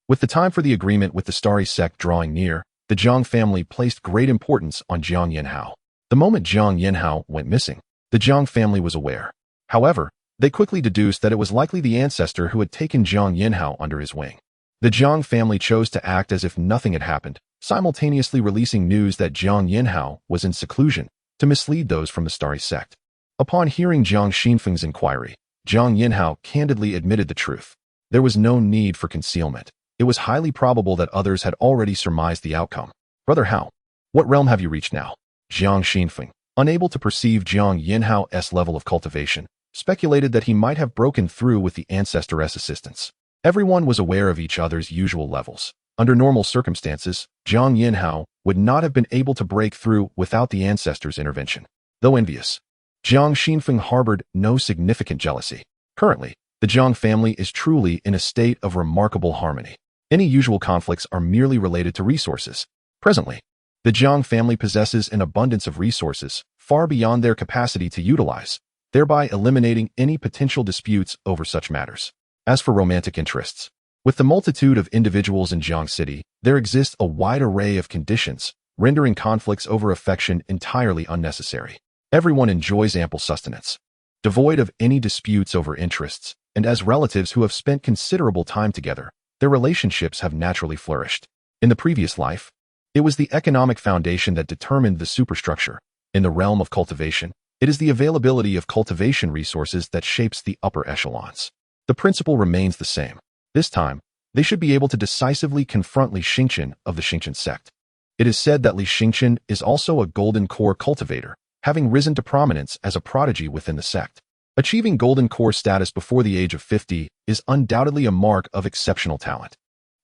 With the time for the agreement with the Starry Sect drawing near, the Jiang family placed great importance on Jiang Yanhao. The moment Jiang Yanhao went missing, the Jiang family was aware. However, they quickly deduced that it was likely the ancestor who had taken Jiang Yanhao under his wing. The Jiang family chose to act as if nothing had happened, simultaneously releasing news that Jiang Yanhao was in seclusion to mislead those from the Starry Sect. Upon hearing Jiang Xinfeng's inquiry, Jiang Yanhao candidly admitted the truth. There was no need for concealment. It was highly probable that others had already surmised the outcome. Brother Hao, what realm have you reached now? Jiang Xinfeng, unable to perceive Jiang Yinhao's level of cultivation, speculated that he might have broken through with the ancestor's assistance. Everyone was aware of each other's usual levels. Under normal circumstances, Jiang Yinhao would not have been able to break through without the ancestor's intervention. Though envious, Jiang Xinfeng harbored no significant jealousy. Currently, the Jiang family is truly in a state of remarkable harmony. Any usual conflicts are merely related to resources. Presently, the Jiang family possesses an abundance of resources far beyond their capacity to utilize, thereby eliminating any potential disputes over such matters. As for romantic interests, with the multitude of individuals in Jiang City, there exists a wide array of conditions, rendering conflicts over affection entirely unnecessary. Everyone enjoys ample sustenance, devoid of any disputes over interests, and as relatives who have spent considerable time together, their relationships have naturally flourished. In the previous life, it was the economic foundation that determined the superstructure. In the realm of cultivation, it is the availability of cultivation resources that shapes the upper echelons. The principle remains the same. This time, they should be able to decisively confront Li Xingqian of the Xingqian sect. It is said that Li Xingqian is also a golden core cultivator, having risen to prominence as a prodigy within the sect. Achieving golden core status before the age of 50 is undoubtedly a mark of exceptional talent.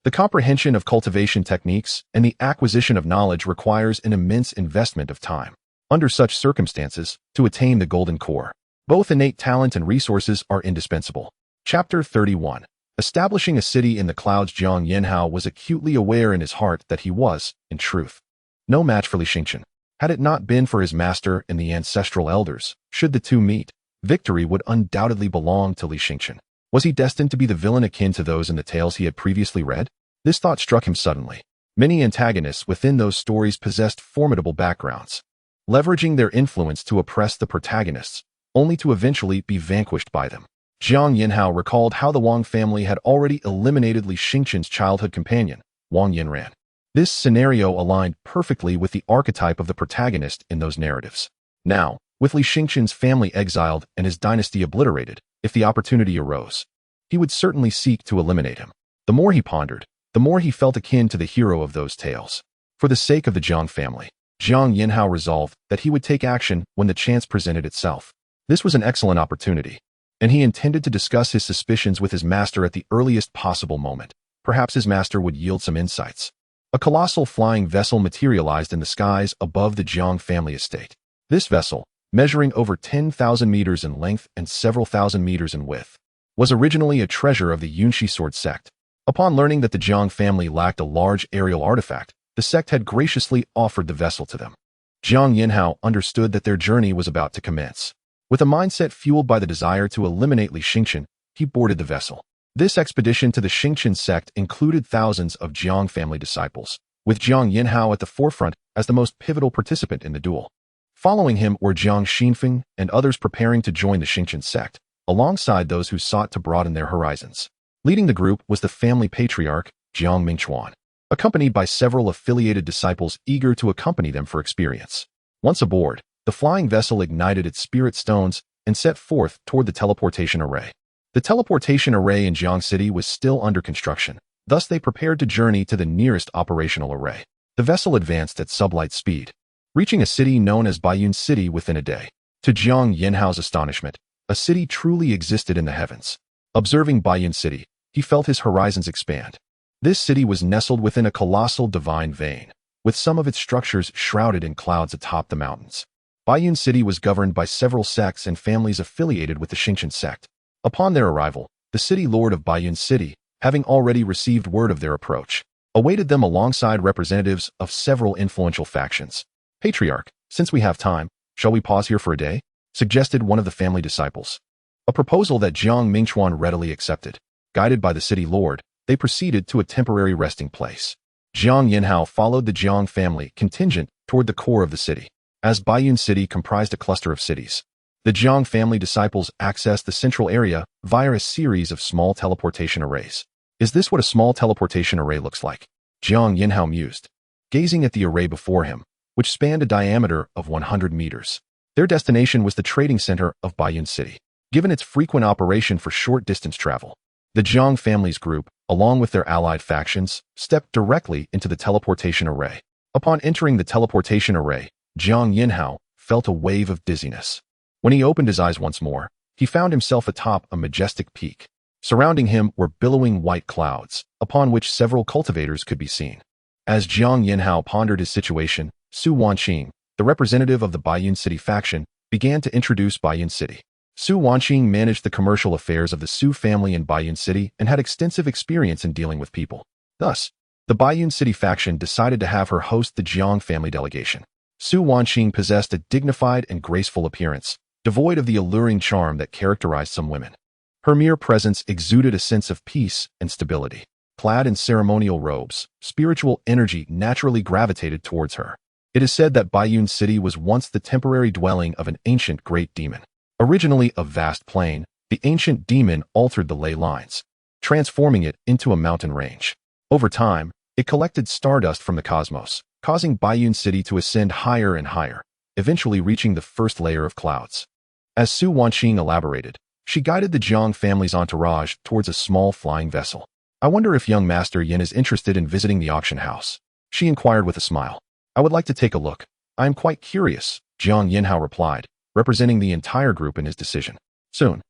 The comprehension of cultivation techniques and the acquisition of knowledge requires an immense investment of time. Under such circumstances, to attain the golden core, both innate talent and resources are indispensable. Chapter 31. Establishing a city in the clouds. Jiang Yinhao was acutely aware in his heart that he was, in truth, no match for Li Xingqian. Had it not been for his master and the ancestral elders, should the two meet, victory would undoubtedly belong to Li Xingqian. Was he destined to be the villain akin to those in the tales he had previously read? This thought struck him suddenly. Many antagonists within those stories possessed formidable backgrounds, leveraging their influence to oppress the protagonists, only to eventually be vanquished by them. Jiang Yinhao recalled how the Wang family had already eliminated Li Xingqian's childhood companion, Wang Yinran. This scenario aligned perfectly with the archetype of the protagonist in those narratives. Now, with Li Xingqian's family exiled and his dynasty obliterated, if the opportunity arose, he would certainly seek to eliminate him. The more he pondered, the more he felt akin to the hero of those tales. For the sake of the Jiang family, Jiang Yinhao resolved that he would take action when the chance presented itself. This was an excellent opportunity, and he intended to discuss his suspicions with his master at the earliest possible moment. Perhaps his master would yield some insights. A colossal flying vessel materialized in the skies above the Jiang family estate. This vessel, measuring over 10,000 meters in length and several thousand meters in width, was originally a treasure of the Yunshi sword sect. Upon learning that the Jiang family lacked a large aerial artifact, the sect had graciously offered the vessel to them. Jiang Yinhao understood that their journey was about to commence. With a mindset fueled by the desire to eliminate Li Xingqian, he boarded the vessel. This expedition to the Xingqian sect included thousands of Jiang family disciples, with Jiang Yinhao at the forefront as the most pivotal participant in the duel. Following him were Jiang Xinfeng and others preparing to join the Xingqian sect, alongside those who sought to broaden their horizons. Leading the group was the family patriarch, Jiang Mingchuan, accompanied by several affiliated disciples eager to accompany them for experience. Once aboard, the flying vessel ignited its spirit stones and set forth toward the teleportation array. The teleportation array in Jiang City was still under construction, thus they prepared to journey to the nearest operational array. The vessel advanced at sublight speed, reaching a city known as Baiyun City within a day. To Jiang Yinhao's astonishment, a city truly existed in the heavens. Observing Baiyun City, he felt his horizons expand. This city was nestled within a colossal divine vein, with some of its structures shrouded in clouds atop the mountains. Baiyun City was governed by several sects and families affiliated with the Xingqian sect. Upon their arrival, the city lord of Baiyun City, having already received word of their approach, awaited them alongside representatives of several influential factions. Patriarch, since we have time, shall we pause here for a day? Suggested one of the family disciples. A proposal that Jiang Mingchuan readily accepted. Guided by the city lord, they proceeded to a temporary resting place. Jiang Yinhao followed the Jiang family contingent toward the core of the city. As Baiyun City comprised a cluster of cities, the Jiang family disciples accessed the central area via a series of small teleportation arrays. Is this what a small teleportation array looks like? Jiang Yinhao mused, gazing at the array before him, which spanned a diameter of 100 meters. Their destination was the trading center of Baiyun City. Given its frequent operation for short-distance travel, The Jiang family's group, along with their allied factions, stepped directly into the teleportation array. Upon entering the teleportation array, Jiang Yinhao felt a wave of dizziness. When he opened his eyes once more, he found himself atop a majestic peak. Surrounding him were billowing white clouds, upon which several cultivators could be seen. As Jiang Yinhao pondered his situation, Su Wanqing, the representative of the Baiyun City faction, began to introduce Baiyun City. Su Wanqing managed the commercial affairs of the Su family in Baiyun City and had extensive experience in dealing with people. Thus, the Baiyun City faction decided to have her host the Jiang family delegation. Su Wanqing possessed a dignified and graceful appearance, devoid of the alluring charm that characterized some women. Her mere presence exuded a sense of peace and stability. Clad in ceremonial robes, spiritual energy naturally gravitated towards her. It is said that Baiyun City was once the temporary dwelling of an ancient great demon. Originally a vast plain, the ancient demon altered the ley lines, transforming it into a mountain range. Over time, it collected stardust from the cosmos, causing Baiyun City to ascend higher and higher, eventually reaching the first layer of clouds. As Su Wanqing elaborated, she guided the Jiang family's entourage towards a small flying vessel. "I wonder if young Master Yin is interested in visiting the auction house," she inquired with a smile. "I would like to take a look. I am quite curious," Jiang Yinhao replied, representing the entire group in his decision. Soon,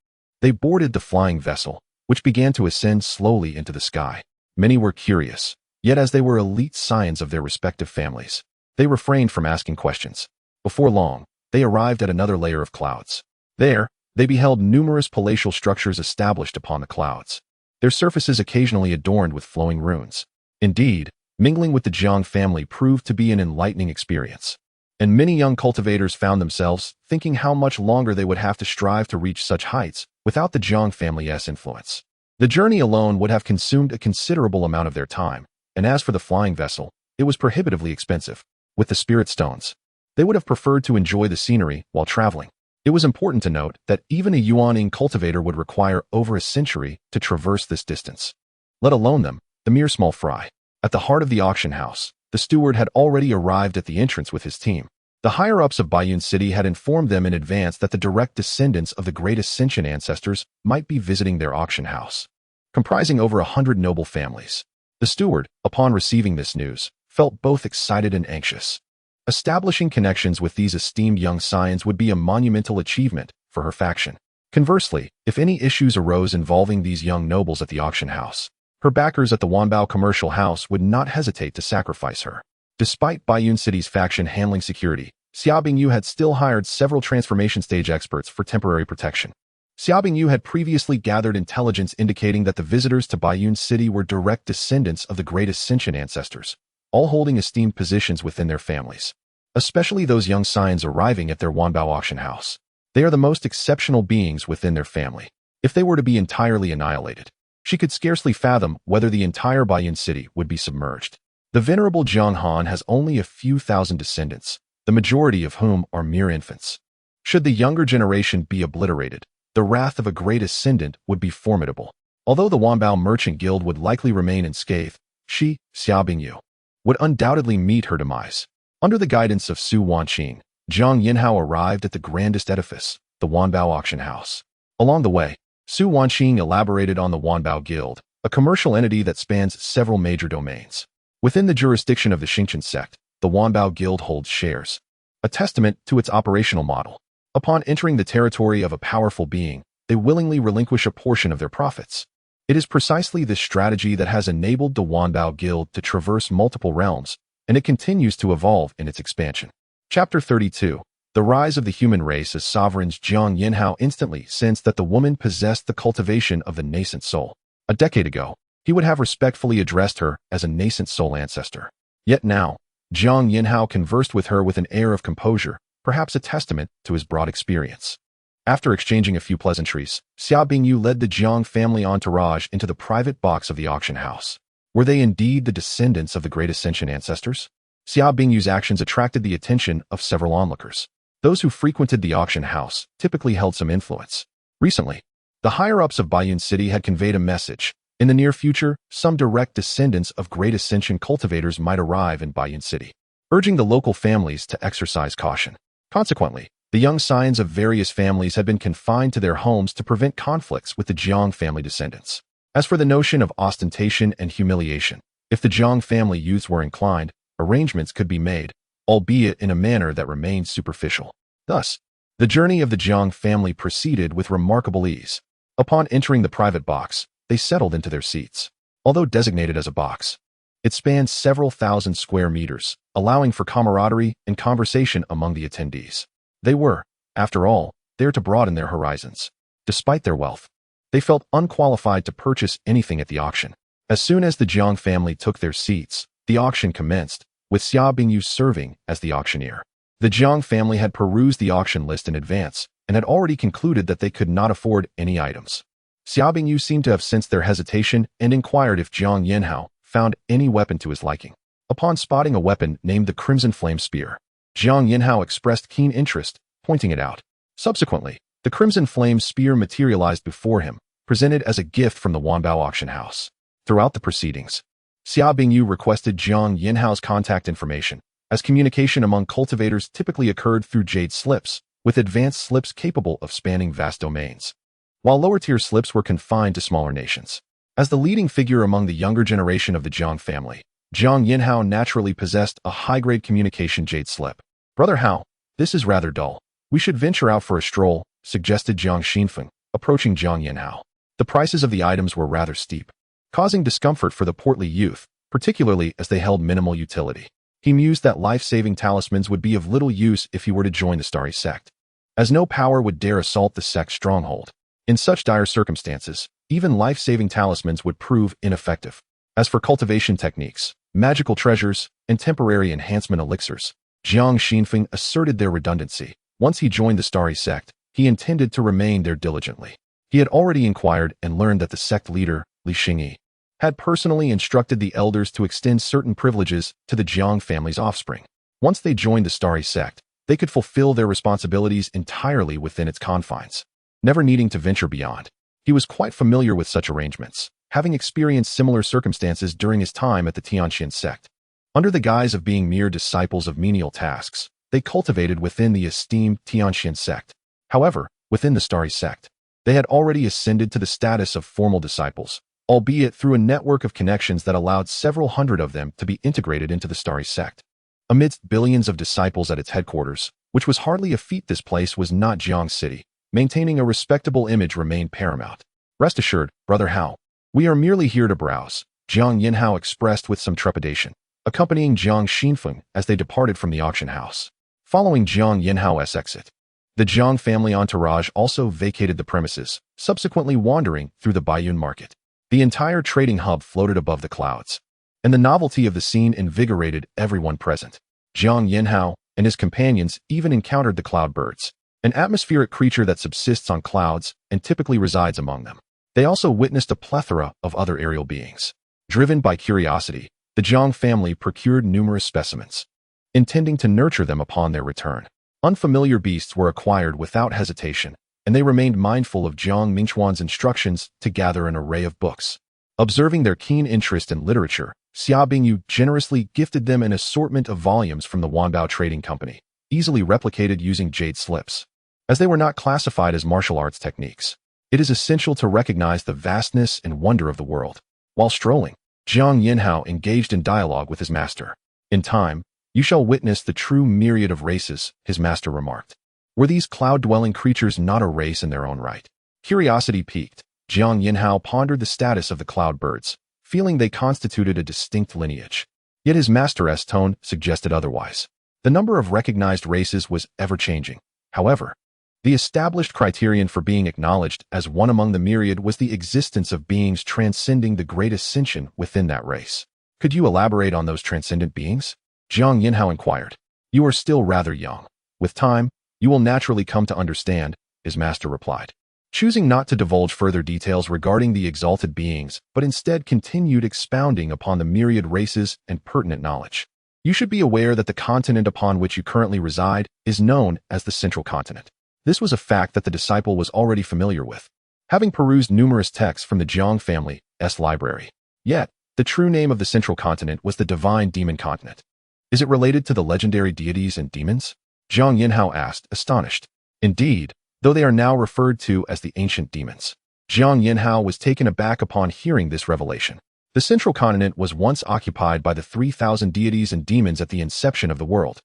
they boarded the flying vessel, which began to ascend slowly into the sky. Many were curious, yet as they were elite scions of their respective families, they refrained from asking questions. Before long, they arrived at another layer of clouds. There, they beheld numerous palatial structures established upon the clouds, their surfaces occasionally adorned with flowing runes. Indeed, mingling with the Jiang family proved to be an enlightening experience, and many young cultivators found themselves thinking how much longer they would have to strive to reach such heights without the Jiang family's influence. The journey alone would have consumed a considerable amount of their time, and as for the flying vessel, it was prohibitively expensive. With the spirit stones, they would have preferred to enjoy the scenery while traveling. It was important to note that even a Yuaning cultivator would require over a century to traverse this distance, let alone them, the mere small fry. At the heart of the auction house, the steward had already arrived at the entrance with his team. The higher-ups of Baiyun City had informed them in advance that the direct descendants of the great ascension ancestors might be visiting their auction house, comprising over 100 noble families. The steward, upon receiving this news, felt both excited and anxious. Establishing connections with these esteemed young scions would be a monumental achievement for her faction. Conversely, if any issues arose involving these young nobles at the auction house, her backers at the Wanbao commercial house would not hesitate to sacrifice her. Despite Baiyun City's faction handling security, Xia Bingyu had still hired several transformation stage experts for temporary protection. Xia Bingyu had previously gathered intelligence indicating that the visitors to Baiyun City were direct descendants of the great ascension ancestors, all holding esteemed positions within their families, especially those young scions arriving at their Wanbao auction house. They are the most exceptional beings within their family. If they were to be entirely annihilated, she could scarcely fathom whether the entire Baiyun City would be submerged. The venerable Jiang Han has only a few thousand descendants, the majority of whom are mere infants. Should the younger generation be obliterated, the wrath of a great ascendant would be formidable. Although the Wanbao Merchant Guild would likely remain unscathed, she, Xia Bingyu, would undoubtedly meet her demise. Under the guidance of Su Wanqing, Jiang Yinhao arrived at the grandest edifice, the Wanbao auction house. Along the way, Su Wanqing elaborated on the Wanbao Guild, a commercial entity that spans several major domains. Within the jurisdiction of the Xingchen sect, the Wanbao Guild holds shares, a testament to its operational model. Upon entering the territory of a powerful being, they willingly relinquish a portion of their profits. It is precisely this strategy that has enabled the Wanbao Guild to traverse multiple realms, and it continues to evolve in its expansion. Chapter 32. The Rise of the Human Race as Sovereigns. Jiang Yinhao instantly sensed that the woman possessed the cultivation of the nascent soul. A decade ago, he would have respectfully addressed her as a nascent soul ancestor. Yet now, Jiang Yinhao conversed with her with an air of composure, perhaps a testament to his broad experience. After exchanging a few pleasantries, Xia Bingyu led the Jiang family entourage into the private box of the auction house. Were they indeed the descendants of the great ascension ancestors? Xia Bingyu's actions attracted the attention of several onlookers. Those who frequented the auction house typically held some influence. Recently, the higher-ups of Baiyun City had conveyed a message. In the near future, some direct descendants of great ascension cultivators might arrive in Baiyun City, urging the local families to exercise caution. Consequently, the young scions of various families had been confined to their homes to prevent conflicts with the Jiang family descendants. As for the notion of ostentation and humiliation, if the Jiang family youths were inclined, arrangements could be made, albeit in a manner that remained superficial. Thus, the journey of the Jiang family proceeded with remarkable ease. Upon entering the private box, they settled into their seats. Although designated as a box, it spanned several thousand square meters, allowing for camaraderie and conversation among the attendees. They were, after all, there to broaden their horizons. Despite their wealth, they felt unqualified to purchase anything at the auction. As soon as the Jiang family took their seats, the auction commenced, with Xia Bingyu serving as the auctioneer. The Jiang family had perused the auction list in advance and had already concluded that they could not afford any items. Xia Bingyu seemed to have sensed their hesitation and inquired if Jiang Yanhao found any weapon to his liking. Upon spotting a weapon named the Crimson Flame Spear, Jiang Yanhao expressed keen interest, pointing it out. Subsequently, the Crimson Flame Spear materialized before him, presented as a gift from the Wanbao auction house. Throughout the proceedings, Xia Bingyu requested Jiang Yanhao's contact information, as communication among cultivators typically occurred through jade slips, with advanced slips capable of spanning vast domains, while lower-tier slips were confined to smaller nations. As the leading figure among the younger generation of the Jiang family, Jiang Yanhao naturally possessed a high-grade communication jade slip. "Brother Hao, this is rather dull. We should venture out for a stroll," suggested Jiang Xinfeng, approaching Jiang Yanhao. The prices of the items were rather steep, causing discomfort for the portly youth, particularly as they held minimal utility. He mused that life-saving talismans would be of little use if he were to join the Starry Sect, as no power would dare assault the sect's stronghold. In such dire circumstances, even life-saving talismans would prove ineffective. As for cultivation techniques, magical treasures, and temporary enhancement elixirs, Jiang Xinfeng asserted their redundancy. Once he joined the Starry Sect, he intended to remain there diligently. He had already inquired and learned that the sect leader, Li Xingyi, had personally instructed the elders to extend certain privileges to the Jiang family's offspring. Once they joined the Starry Sect, they could fulfill their responsibilities entirely within its confines, never needing to venture beyond. He was quite familiar with such arrangements, having experienced similar circumstances during his time at the Tianxian sect. Under the guise of being mere disciples of menial tasks, they cultivated within the esteemed Tianxian sect. However, within the Starry Sect, they had already ascended to the status of formal disciples, albeit through a network of connections that allowed several hundred of them to be integrated into the Starry Sect. Amidst billions of disciples at its headquarters, which was hardly a feat, this place was not Jiang City. Maintaining a respectable image remained paramount. "Rest assured, Brother Hao, we are merely here to browse," Jiang Yanhao expressed with some trepidation, accompanying Jiang Xinfeng as they departed from the auction house. Following Jiang Yanhao's exit, the Jiang family entourage also vacated the premises, subsequently wandering through the Baiyun market. The entire trading hub floated above the clouds, and the novelty of the scene invigorated everyone present. Jiang Yanhao and his companions even encountered the cloudbirds, an atmospheric creature that subsists on clouds and typically resides among them. They also witnessed a plethora of other aerial beings. Driven by curiosity, the Jiang family procured numerous specimens, intending to nurture them upon their return. Unfamiliar beasts were acquired without hesitation, and they remained mindful of Jiang Mingchuan's instructions to gather an array of books. Observing their keen interest in literature, Xia Bingyu generously gifted them an assortment of volumes from the Wanbao Trading Company, easily replicated using jade slips. As they were not classified as martial arts techniques, it is essential to recognize the vastness and wonder of the world. While strolling, Jiang Yanhao engaged in dialogue with his master. "In time, you shall witness the true myriad of races," his master remarked. Were these cloud-dwelling creatures not a race in their own right? Curiosity piqued, Jiang Yanhao pondered the status of the cloudbirds, feeling they constituted a distinct lineage. Yet his master's tone suggested otherwise. The number of recognized races was ever-changing. However, the established criterion for being acknowledged as one among the myriad was the existence of beings transcending the great ascension within that race. "Could you elaborate on those transcendent beings?" Jiang Yanhao inquired. "You are still rather young. With time, you will naturally come to understand," his master replied. Choosing not to divulge further details regarding the exalted beings, but instead continued expounding upon the myriad races and pertinent knowledge. "You should be aware that the continent upon which you currently reside is known as the Central Continent." This was a fact that the disciple was already familiar with, having perused numerous texts from the Jiang family's library. Yet, the true name of the Central Continent was the Divine Demon Continent. "Is it related to the legendary deities and demons?" Jiang Yanhao asked, astonished. "Indeed, though they are now referred to as the ancient demons. Jiang Yanhao was taken aback upon hearing this revelation. The central continent was once occupied by the 3,000 deities and demons at the inception of the world,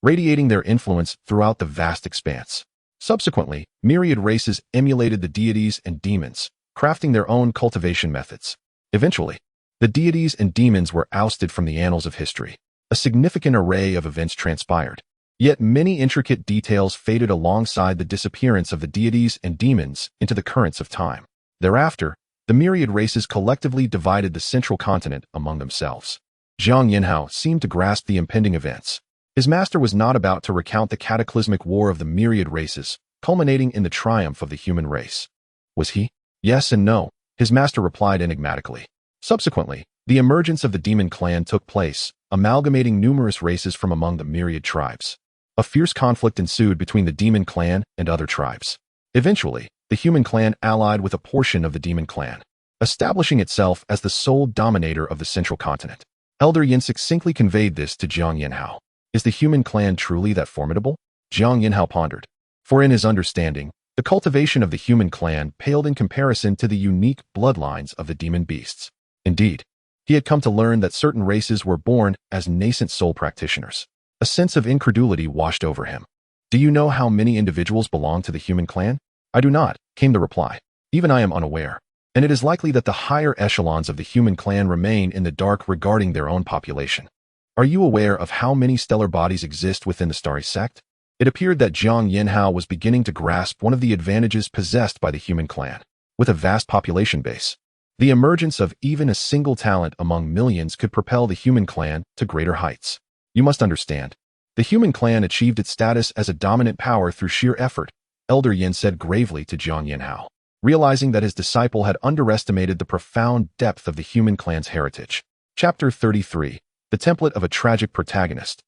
radiating their influence throughout the vast expanse. Subsequently, myriad races emulated the deities and demons, crafting their own cultivation methods. Eventually, the deities and demons were ousted from the annals of history. A significant array of events transpired. Yet many intricate details faded alongside the disappearance of the deities and demons into the currents of time. Thereafter, the myriad races collectively divided the central continent among themselves. Jiang Yanhao seemed to grasp the impending events. His master was not about to recount the cataclysmic war of the myriad races, culminating in the triumph of the human race. Was he? Yes and no, his master replied enigmatically. Subsequently, the emergence of the demon clan took place, amalgamating numerous races from among the myriad tribes. A fierce conflict ensued between the demon clan and other tribes. Eventually, the human clan allied with a portion of the demon clan, establishing itself as the sole dominator of the central continent. Elder Yin succinctly conveyed this to Jiang Yanhao. Is the human clan truly that formidable? Jiang Yanhao pondered. For in his understanding, the cultivation of the human clan paled in comparison to the unique bloodlines of the demon beasts. Indeed, he had come to learn that certain races were born as nascent soul practitioners. A sense of incredulity washed over him. Do you know how many individuals belong to the human clan? I do not, came the reply. Even I am unaware. And it is likely that the higher echelons of the human clan remain in the dark regarding their own population. Are you aware of how many stellar bodies exist within the starry sect? It appeared that Jiang Yanhao was beginning to grasp one of the advantages possessed by the human clan. With a vast population base, the emergence of even a single talent among millions could propel the human clan to greater heights. You must understand, the human clan achieved its status as a dominant power through sheer effort, Elder Yin said gravely to Jiang Yanhao, realizing that his disciple had underestimated the profound depth of the human clan's heritage. Chapter 33. The Template of a Tragic Protagonist.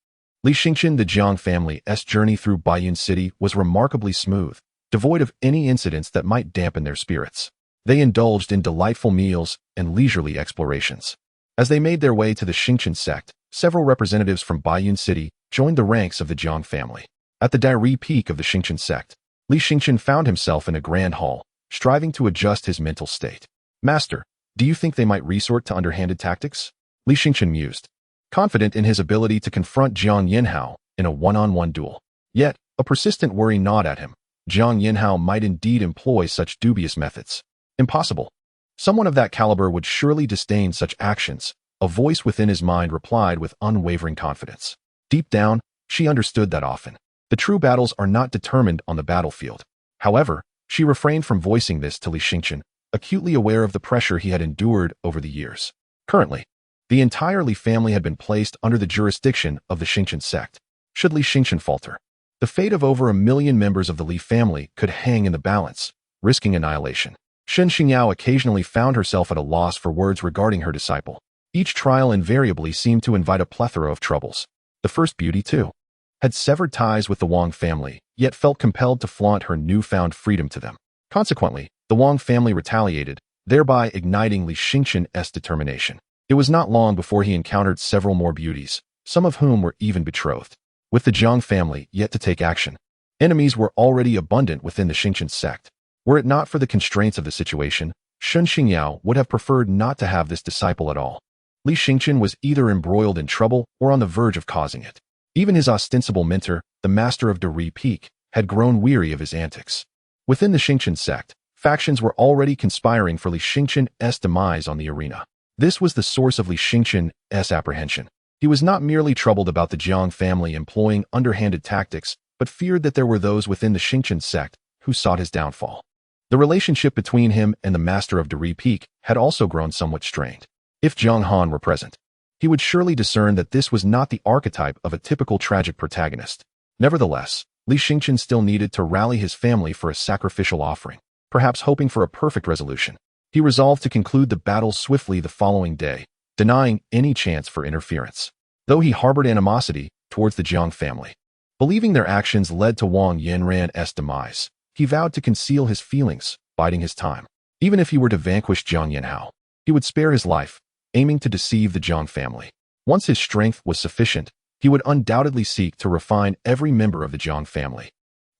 Li Xingqian, the Jiang family's journey through Baiyun City was remarkably smooth, devoid of any incidents that might dampen their spirits. They indulged in delightful meals and leisurely explorations. As they made their way to the Xingqian sect, several representatives from Baiyun City joined the ranks of the Jiang family. At the Dari peak of the Xingqian sect, Li Xingqian found himself in a grand hall, striving to adjust his mental state. Master, do you think they might resort to underhanded tactics? Li Xingqian mused, confident in his ability to confront Jiang Yanhao in a one-on-one duel. Yet, a persistent worry gnawed at him. Jiang Yanhao might indeed employ such dubious methods. Impossible. Someone of that caliber would surely disdain such actions, a voice within his mind replied with unwavering confidence. Deep down, she understood that often. The true battles are not determined on the battlefield. However, she refrained from voicing this to Li Xingqian, acutely aware of the pressure he had endured over the years. Currently, the entire Li family had been placed under the jurisdiction of the Xingqian sect. Should Li Xingqian falter, the fate of over 1 million members of the Li family could hang in the balance, risking annihilation. Shen Xingyao occasionally found herself at a loss for words regarding her disciple. Each trial invariably seemed to invite a plethora of troubles. The first beauty, too, had severed ties with the Wang family, yet felt compelled to flaunt her newfound freedom to them. Consequently, the Wang family retaliated, thereby igniting Li Xingqian's determination. It was not long before he encountered several more beauties, some of whom were even betrothed. With the Jiang family yet to take action, enemies were already abundant within the Xingqian sect. Were it not for the constraints of the situation, Shen Xingyao would have preferred not to have this disciple at all. Li Xingqian was either embroiled in trouble or on the verge of causing it. Even his ostensible mentor, the master of Dari Peak, had grown weary of his antics. Within the Xingqian sect, factions were already conspiring for Li Xingqian's demise on the arena. This was the source of Li Xingqian's apprehension. He was not merely troubled about the Jiang family employing underhanded tactics, but feared that there were those within the Xingqian sect who sought his downfall. The relationship between him and the master of Dari Peak had also grown somewhat strained. If Jiang Han were present, he would surely discern that this was not the archetype of a typical tragic protagonist. Nevertheless, Li Xingqian still needed to rally his family for a sacrificial offering. Perhaps hoping for a perfect resolution, he resolved to conclude the battle swiftly the following day, denying any chance for interference. Though he harbored animosity towards the Jiang family, believing their actions led to Wang Yanran's demise, he vowed to conceal his feelings, biding his time. Even if he were to vanquish Jiang Yanhao, he would spare his life, aiming to deceive the Jiang family. Once his strength was sufficient, he would undoubtedly seek to refine every member of the Jiang family,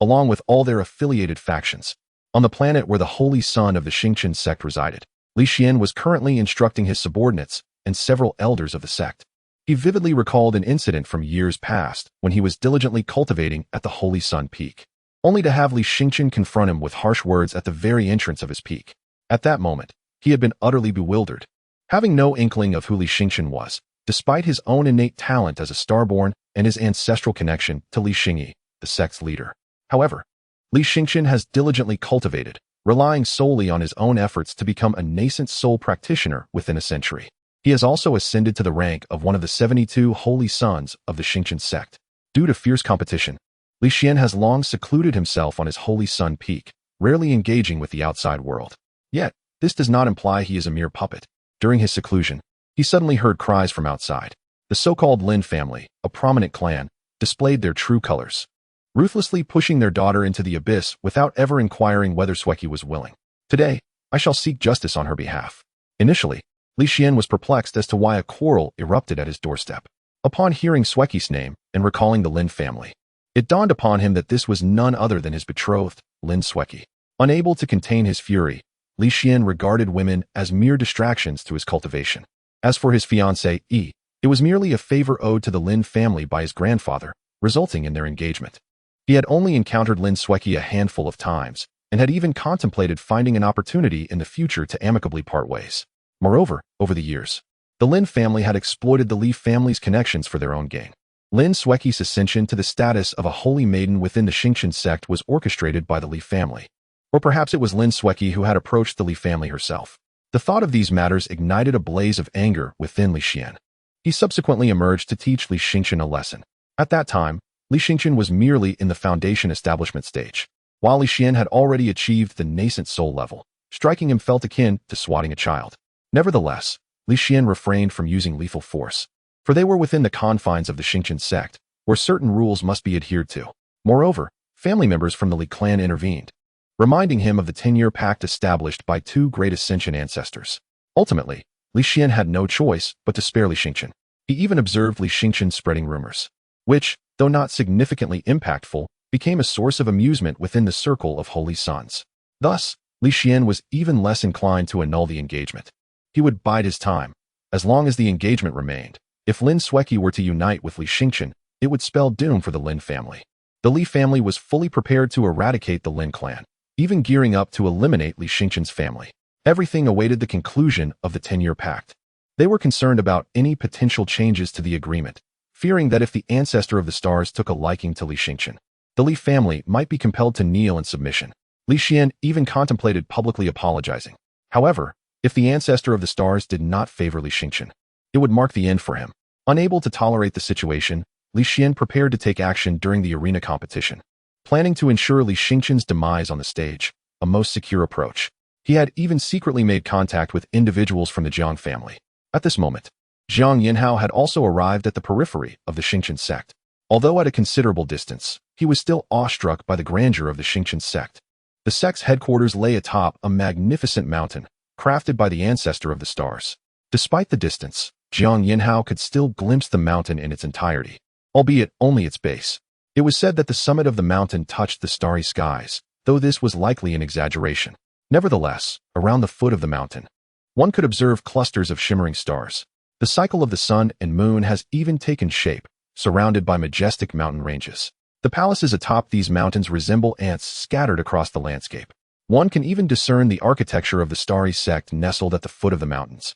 along with all their affiliated factions, On the planet where the holy son of the Xingqian sect resided, Li Xian was currently instructing his subordinates and several elders of the sect. He vividly recalled an incident from years past when he was diligently cultivating at the Holy Sun Peak, only to have Li Xingqian confront him with harsh words at the very entrance of his peak. At that moment, he had been utterly bewildered, having no inkling of who Li Xingqian was, despite his own innate talent as a starborn and his ancestral connection to Li Xingyi, the sect's leader. However, Li Xingqian has diligently cultivated, relying solely on his own efforts to become a nascent soul practitioner within a century. He has also ascended to the rank of one of the 72 holy sons of the Xingqian sect. Due to fierce competition, Li Xian has long secluded himself on his Holy Sun Peak, rarely engaging with the outside world. Yet, this does not imply he is a mere puppet. During his seclusion, he suddenly heard cries from outside. The so-called Lin family, a prominent clan, displayed their true colors, ruthlessly pushing their daughter into the abyss without ever inquiring whether Sueki was willing. Today, I shall seek justice on her behalf. Initially, Li Xian was perplexed as to why a quarrel erupted at his doorstep. Upon hearing Sueki's name and recalling the Lin family, it dawned upon him that this was none other than his betrothed, Lin Sueki. Unable to contain his fury, Li Xian regarded women as mere distractions to his cultivation. As for his fiancée, it was merely a favor owed to the Lin family by his grandfather, resulting in their engagement. He had only encountered Lin Sueki a handful of times, and had even contemplated finding an opportunity in the future to amicably part ways. Moreover, over the years, the Lin family had exploited the Li family's connections for their own gain. Lin Sueki's ascension to the status of a holy maiden within the Xingqian sect was orchestrated by the Li family. Or perhaps it was Lin Sueki who had approached the Li family herself. The thought of these matters ignited a blaze of anger within Li Xian. He subsequently emerged to teach Li Xingqian a lesson. At that time, Li Xingqian was merely in the foundation establishment stage, while Li Xian had already achieved the nascent soul level. Striking him felt akin to swatting a child. Nevertheless, Li Xian refrained from using lethal force, for they were within the confines of the Xingqian sect, where certain rules must be adhered to. Moreover, family members from the Li clan intervened, reminding him of the 10-year pact established by two great ascension ancestors. Ultimately, Li Xian had no choice but to spare Li Xingqian. He even observed Li Xingqian spreading rumors, which, though not significantly impactful, became a source of amusement within the circle of holy sons. Thus, Li Xian was even less inclined to annul the engagement. He would bide his time, as long as the engagement remained. If Lin Sueki were to unite with Li Xingqian, it would spell doom for the Lin family. The Li family was fully prepared to eradicate the Lin clan, even gearing up to eliminate Li Xingqian's family. Everything awaited the conclusion of the 10-year pact. They were concerned about any potential changes to the agreement, fearing that if the ancestor of the stars took a liking to Li Xingqian, the Li family might be compelled to kneel in submission. Li Xian even contemplated publicly apologizing. However, if the ancestor of the stars did not favor Li Xingqian, it would mark the end for him. Unable to tolerate the situation, Li Xian prepared to take action during the arena competition, planning to ensure Li Xingqian's demise on the stage, a most secure approach. He had even secretly made contact with individuals from the Jiang family. At this moment, Jiang Yinhao had also arrived at the periphery of the Xingqian sect. Although at a considerable distance, he was still awestruck by the grandeur of the Xingqian sect. The sect's headquarters lay atop a magnificent mountain, crafted by the ancestor of the stars. Despite the distance, Jiang Yinhao could still glimpse the mountain in its entirety, albeit only its base. It was said that the summit of the mountain touched the starry skies, though this was likely an exaggeration. Nevertheless, around the foot of the mountain, one could observe clusters of shimmering stars. The cycle of the sun and moon has even taken shape, surrounded by majestic mountain ranges. The palaces atop these mountains resemble ants scattered across the landscape. One can even discern the architecture of the starry sect nestled at the foot of the mountains,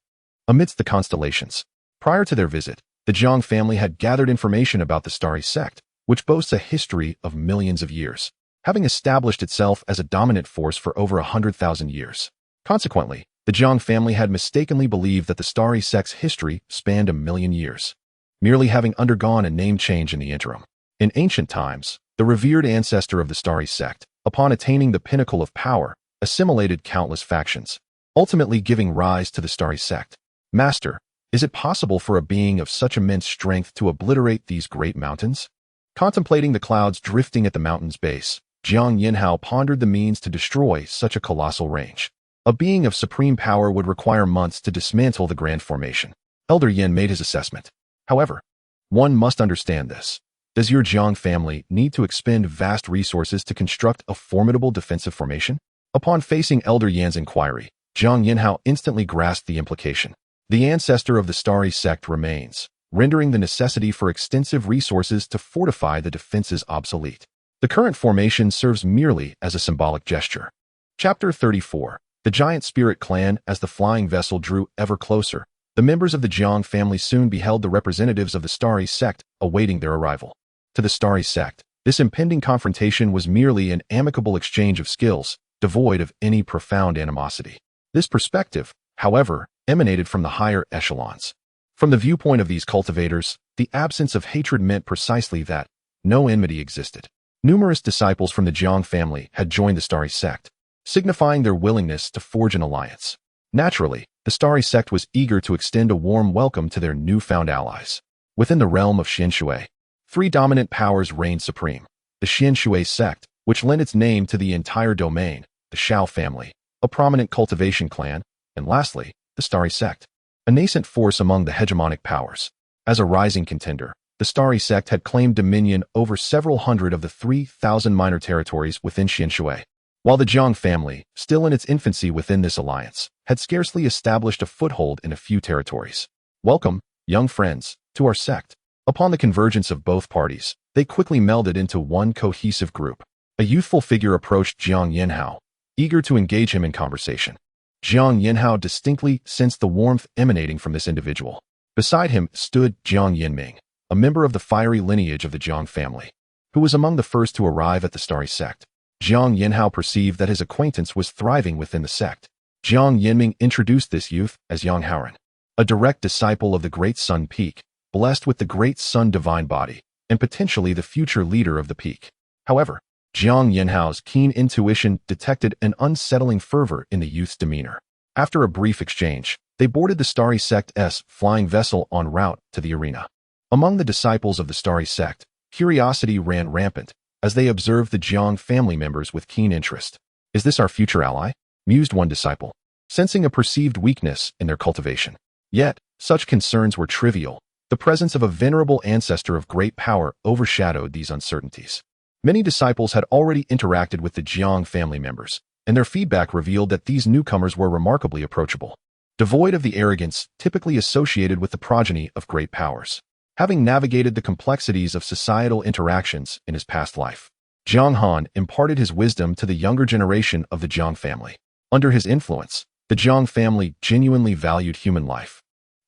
amidst the constellations. Prior to their visit, the Jiang family had gathered information about the starry sect, which boasts a history of millions of years, having established itself as a dominant force for over 100,000 years. Consequently, the Jiang family had mistakenly believed that the starry sect's history spanned 1,000,000 years, merely having undergone a name change in the interim. In ancient times, the revered ancestor of the starry sect, upon attaining the pinnacle of power, assimilated countless factions, ultimately giving rise to the starry sect. Master, is it possible for a being of such immense strength to obliterate these great mountains? Contemplating the clouds drifting at the mountain's base, Jiang Yinhao pondered the means to destroy such a colossal range. A being of supreme power would require months to dismantle the grand formation. Elder Yin made his assessment. However, one must understand this. Does your Jiang family need to expend vast resources to construct a formidable defensive formation? Upon facing Elder Yan's inquiry, Jiang Han instantly grasped the implication. The ancestor of the starry sect remains, rendering the necessity for extensive resources to fortify the defenses obsolete. The current formation serves merely as a symbolic gesture. Chapter 34. The Giant Spirit Clan. As the flying vessel drew ever closer, the members of the Jiang family soon beheld the representatives of the starry sect awaiting their arrival. To the starry sect, this impending confrontation was merely an amicable exchange of skills, devoid of any profound animosity. This perspective, however, emanated from the higher echelons. From the viewpoint of these cultivators, the absence of hatred meant precisely that no enmity existed. Numerous disciples from the Jiang family had joined the starry sect, signifying their willingness to forge an alliance. Naturally, the starry sect was eager to extend a warm welcome to their newfound allies. Within the realm of Xianshui, three dominant powers reigned supreme. The Xianshui sect, which lent its name to the entire domain, the Shao family, a prominent cultivation clan, and lastly, the starry sect, a nascent force among the hegemonic powers. As a rising contender, the starry sect had claimed dominion over several hundred of the 3,000 minor territories within Xianshui, while the Jiang family, still in its infancy within this alliance, had scarcely established a foothold in a few territories. Welcome, young friends, to our sect. Upon the convergence of both parties, they quickly melded into one cohesive group. A youthful figure approached Jiang Han, eager to engage him in conversation. Jiang Han distinctly sensed the warmth emanating from this individual. Beside him stood Jiang Yanming, a member of the fiery lineage of the Jiang family, who was among the first to arrive at the starry sect. Jiang Yanhao perceived that his acquaintance was thriving within the sect. Jiang Yanming introduced this youth as Yang Haoran, a direct disciple of the Great Sun Peak, blessed with the Great Sun divine body, and potentially the future leader of the peak. However, Jiang Yanhao's keen intuition detected an unsettling fervor in the youth's demeanor. After a brief exchange, they boarded the starry sect's flying vessel en route to the arena. Among the disciples of the starry sect, curiosity ran rampant as they observed the Jiang family members with keen interest. Is this our future ally? Mused one disciple, sensing a perceived weakness in their cultivation. Yet, such concerns were trivial. The presence of a venerable ancestor of great power overshadowed these uncertainties. Many disciples had already interacted with the Jiang family members, and their feedback revealed that these newcomers were remarkably approachable, devoid of the arrogance typically associated with the progeny of great powers. Having navigated the complexities of societal interactions in his past life, Jiang Han imparted his wisdom to the younger generation of the Jiang family. Under his influence, the Jiang family genuinely valued human life,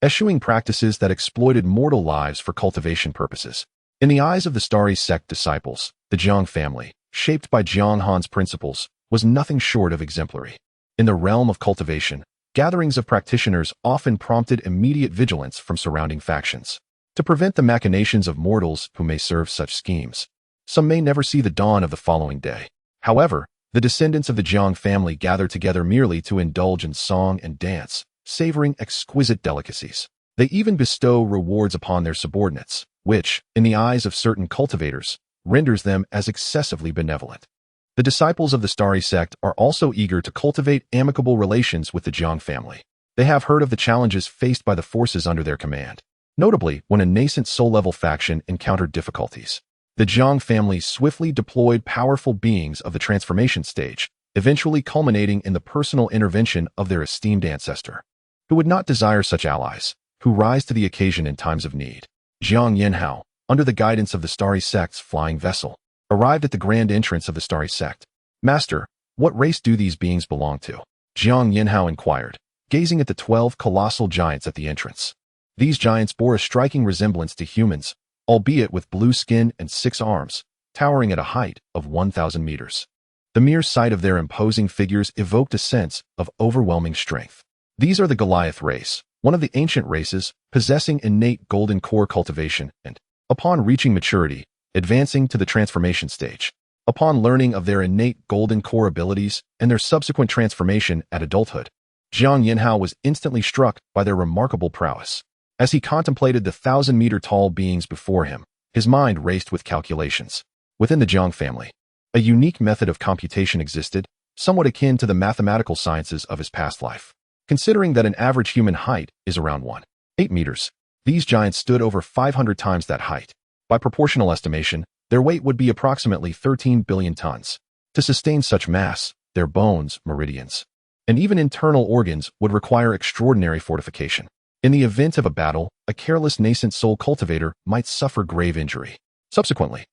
eschewing practices that exploited mortal lives for cultivation purposes. In the eyes of the starry sect disciples, the Jiang family, shaped by Jiang Han's principles, was nothing short of exemplary. In the realm of cultivation, gatherings of practitioners often prompted immediate vigilance from surrounding factions, to prevent the machinations of mortals who may serve such schemes. Some may never see the dawn of the following day. However, the descendants of the Jiang family gather together merely to indulge in song and dance, savoring exquisite delicacies. They even bestow rewards upon their subordinates, which, in the eyes of certain cultivators, renders them as excessively benevolent. The disciples of the starry sect are also eager to cultivate amicable relations with the Jiang family. They have heard of the challenges faced by the forces under their command. Notably, when a nascent soul-level faction encountered difficulties, the Jiang family swiftly deployed powerful beings of the transformation stage, eventually culminating in the personal intervention of their esteemed ancestor. Who would not desire such allies, who rise to the occasion in times of need? Jiang Yanhao, under the guidance of the starry sect's flying vessel, arrived at the grand entrance of the starry sect. Master, what race do these beings belong to? Jiang Yanhao inquired, gazing at the 12 colossal giants at the entrance. These giants bore a striking resemblance to humans, albeit with blue skin and 6 arms, towering at a height of 1,000 meters. The mere sight of their imposing figures evoked a sense of overwhelming strength. These are the Goliath race, one of the ancient races, possessing innate golden core cultivation and, upon reaching maturity, advancing to the transformation stage. Upon learning of their innate golden core abilities and their subsequent transformation at adulthood, Jiang Yanhao was instantly struck by their remarkable prowess. As he contemplated the 1,000-meter-tall beings before him, his mind raced with calculations. Within the Jiang family, a unique method of computation existed, somewhat akin to the mathematical sciences of his past life. Considering that an average human height is around 1.8 meters, these giants stood over 500 times that height. By proportional estimation, their weight would be approximately 13 billion tons. To sustain such mass, their bones, meridians, and even internal organs would require extraordinary fortification. In the event of a battle, a careless nascent soul cultivator might suffer grave injury. Subsequently,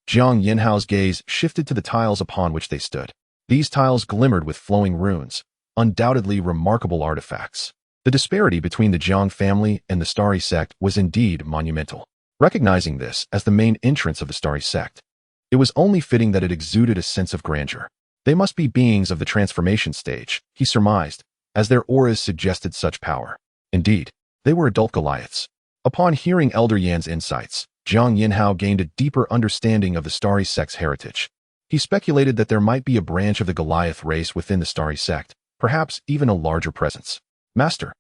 Jiang Yinhao's gaze shifted to the tiles upon which they stood. These tiles glimmered with flowing runes, undoubtedly remarkable artifacts. The disparity between the Jiang family and the Starry Sect was indeed monumental. Recognizing this as the main entrance of the Starry Sect, it was only fitting that it exuded a sense of grandeur. They must be beings of the transformation stage, he surmised, as their auras suggested such power. Indeed, they were adult Goliaths. Upon hearing Elder Yan's insights, Jiang Yinhao gained a deeper understanding of the Starry Sect's heritage. He speculated that there might be a branch of the Goliath race within the Starry Sect, perhaps even a larger presence. Master,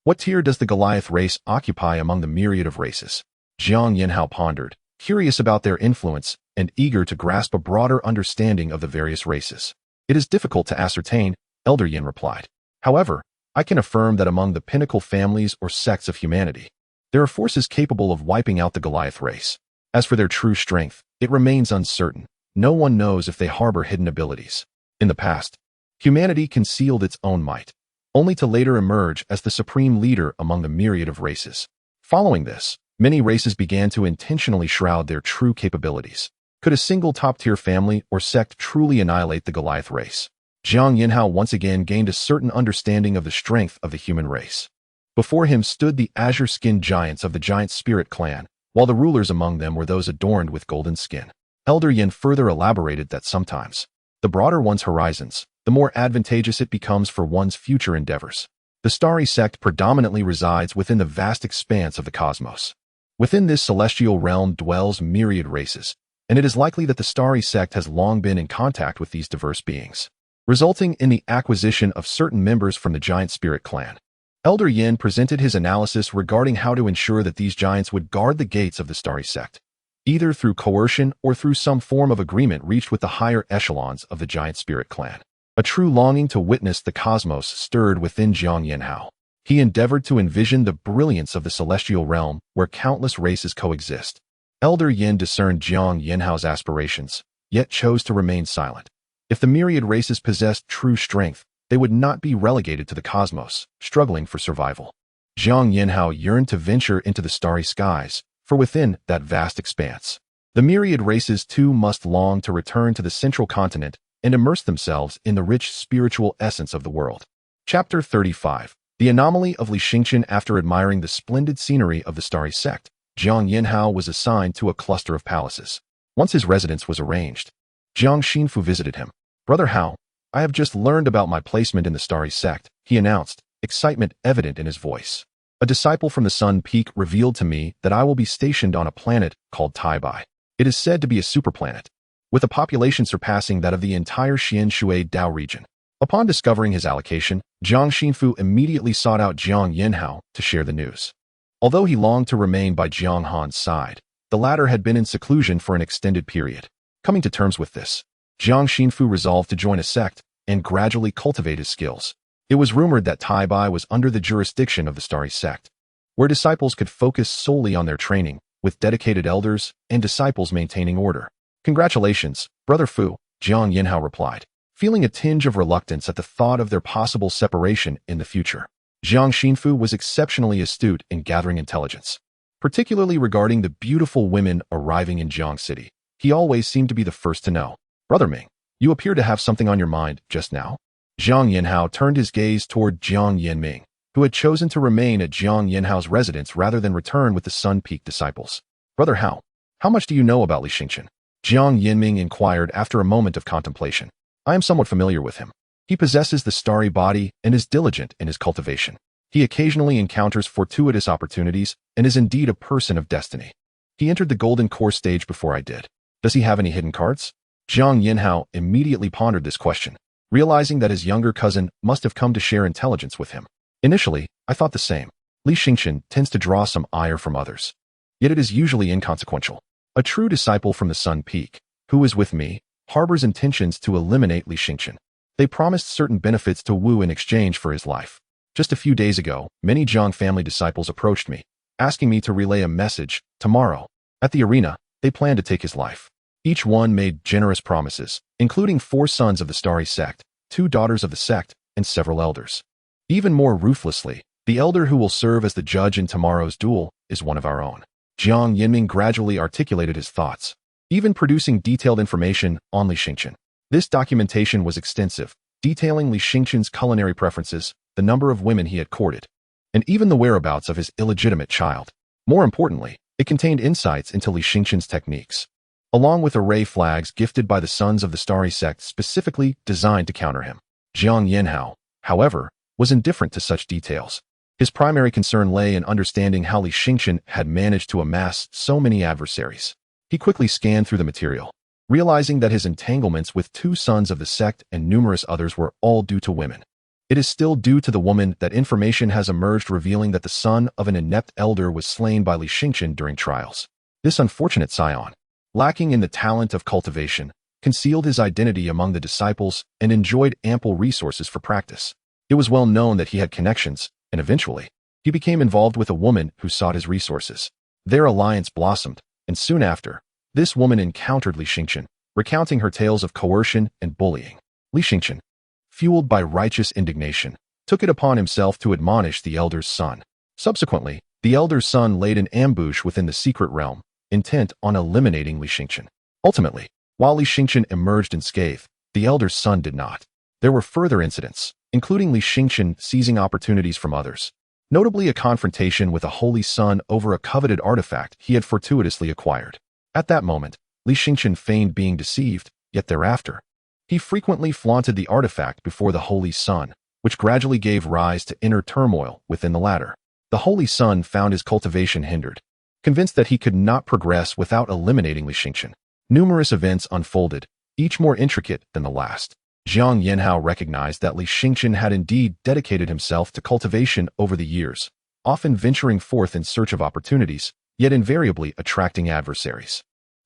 what tier does the Goliath race occupy among the myriad of races? Jiang Yinhao pondered, curious about their influence and eager to grasp a broader understanding of the various races. It is difficult to ascertain, Elder Yin replied. However, I can affirm that among the pinnacle families or sects of humanity, there are forces capable of wiping out the Goliath race. As for their true strength, it remains uncertain. No one knows if they harbor hidden abilities. In the past, humanity concealed its own might, only to later emerge as the supreme leader among the myriad of races. Following this, many races began to intentionally shroud their true capabilities. Could a single top-tier family or sect truly annihilate the Goliath race? Jiang Yinhao once again gained a certain understanding of the strength of the human race. Before him stood the azure-skinned giants of the giant spirit clan, while the rulers among them were those adorned with golden skin. Elder Yin further elaborated that sometimes, the broader one's horizons, the more advantageous it becomes for one's future endeavors. The Starry Sect predominantly resides within the vast expanse of the cosmos. Within this celestial realm dwells myriad races, and it is likely that the Starry Sect has long been in contact with these diverse beings, resulting in the acquisition of certain members from the giant spirit clan. Elder Yin presented his analysis regarding how to ensure that these giants would guard the gates of the Starry Sect, either through coercion or through some form of agreement reached with the higher echelons of the giant spirit clan. A true longing to witness the cosmos stirred within Jiang Yinhao. He endeavored to envision the brilliance of the celestial realm where countless races coexist. Elder Yin discerned Jiang Yinhao's aspirations, yet chose to remain silent. If the myriad races possessed true strength, they would not be relegated to the cosmos, struggling for survival. Jiang Yinhao yearned to venture into the starry skies, for within that vast expanse, the myriad races too must long to return to the central continent and immerse themselves in the rich spiritual essence of the world. Chapter 35. The anomaly of Li Xingqian. After admiring the splendid scenery of the Starry Sect, Jiang Yinhao was assigned to a cluster of palaces. Once his residence was arranged, Jiang Xinfu visited him. Brother Hao, I have just learned about my placement in the Starry Sect, he announced, excitement evident in his voice. A disciple from the Sun Peak revealed to me that I will be stationed on a planet called Taibai. It is said to be a superplanet, with a population surpassing that of the entire Xian Shui Dao region. Upon discovering his allocation, Jiang Xinfu immediately sought out Jiang Yinhao to share the news. Although he longed to remain by Jiang Han's side, the latter had been in seclusion for an extended period. Coming to terms with this, Jiang Xinfu resolved to join a sect and gradually cultivate his skills. It was rumored that Taibai was under the jurisdiction of the Starry Sect, where disciples could focus solely on their training, with dedicated elders and disciples maintaining order. Congratulations, Brother Fu, Jiang Yinhao replied, feeling a tinge of reluctance at the thought of their possible separation in the future. Jiang Xinfu was exceptionally astute in gathering intelligence, particularly regarding the beautiful women arriving in Jiang City. He always seemed to be the first to know. Brother Ming, you appear to have something on your mind just now. Jiang Yinhao turned his gaze toward Jiang Yinming, who had chosen to remain at Jiang Yinhao's residence rather than return with the Sun Peak disciples. Brother Hao, how much do you know about Li Xingqian? Jiang Yinming inquired after a moment of contemplation. I am somewhat familiar with him. He possesses the starry body and is diligent in his cultivation. He occasionally encounters fortuitous opportunities and is indeed a person of destiny. He entered the golden core stage before I did. Does he have any hidden cards? Jiang Yinhao immediately pondered this question, realizing that his younger cousin must have come to share intelligence with him. Initially, I thought the same. Li Xingqian tends to draw some ire from others, yet it is usually inconsequential. A true disciple from the Sun Peak, who is with me, harbors intentions to eliminate Li Xingqian. They promised certain benefits to Wu in exchange for his life. Just a few days ago, many Jiang family disciples approached me, asking me to relay a message. Tomorrow, at the arena, they plan to take his life. Each one made generous promises, including 4 sons of the Starry Sect, 2 daughters of the sect, and several elders. Even more ruthlessly, the elder who will serve as the judge in tomorrow's duel is one of our own. Jiang Yinming gradually articulated his thoughts, even producing detailed information on Li Xingchen. This documentation was extensive, detailing Li Xingchen's culinary preferences, the number of women he had courted, and even the whereabouts of his illegitimate child. More importantly, it contained insights into Li Xingchen's techniques, along with array flags gifted by the Sons of the Starry Sect specifically designed to counter him. Jiang Yanhao, however, was indifferent to such details. His primary concern lay in understanding how Li Xingchen had managed to amass so many adversaries. He quickly scanned through the material, realizing that his entanglements with 2 sons of the sect and numerous others were all due to women. It is still due to the woman that information has emerged revealing that the son of an inept elder was slain by Li Xingchen during trials. This unfortunate scion, lacking in the talent of cultivation, concealed his identity among the disciples and enjoyed ample resources for practice. It was well known that he had connections, and eventually, he became involved with a woman who sought his resources. Their alliance blossomed, and soon after, this woman encountered Li Xingchen, recounting her tales of coercion and bullying. Li Xingchen, fueled by righteous indignation, took it upon himself to admonish the elder's son. Subsequently, the elder's son laid an ambush within the secret realm, intent on eliminating Li Xingchen. Ultimately, while Li Xingchen emerged unscathed, the elder's son did not. There were further incidents, including Li Xingchen seizing opportunities from others, notably a confrontation with a holy son over a coveted artifact he had fortuitously acquired. At that moment, Li Xingchen feigned being deceived, yet thereafter, he frequently flaunted the artifact before the Holy Sun, which gradually gave rise to inner turmoil within the latter. The Holy Sun found his cultivation hindered, convinced that he could not progress without eliminating Li Xingchen. Numerous events unfolded, each more intricate than the last. Jiang Yanhao recognized that Li Xingchen had indeed dedicated himself to cultivation over the years, often venturing forth in search of opportunities, yet invariably attracting adversaries.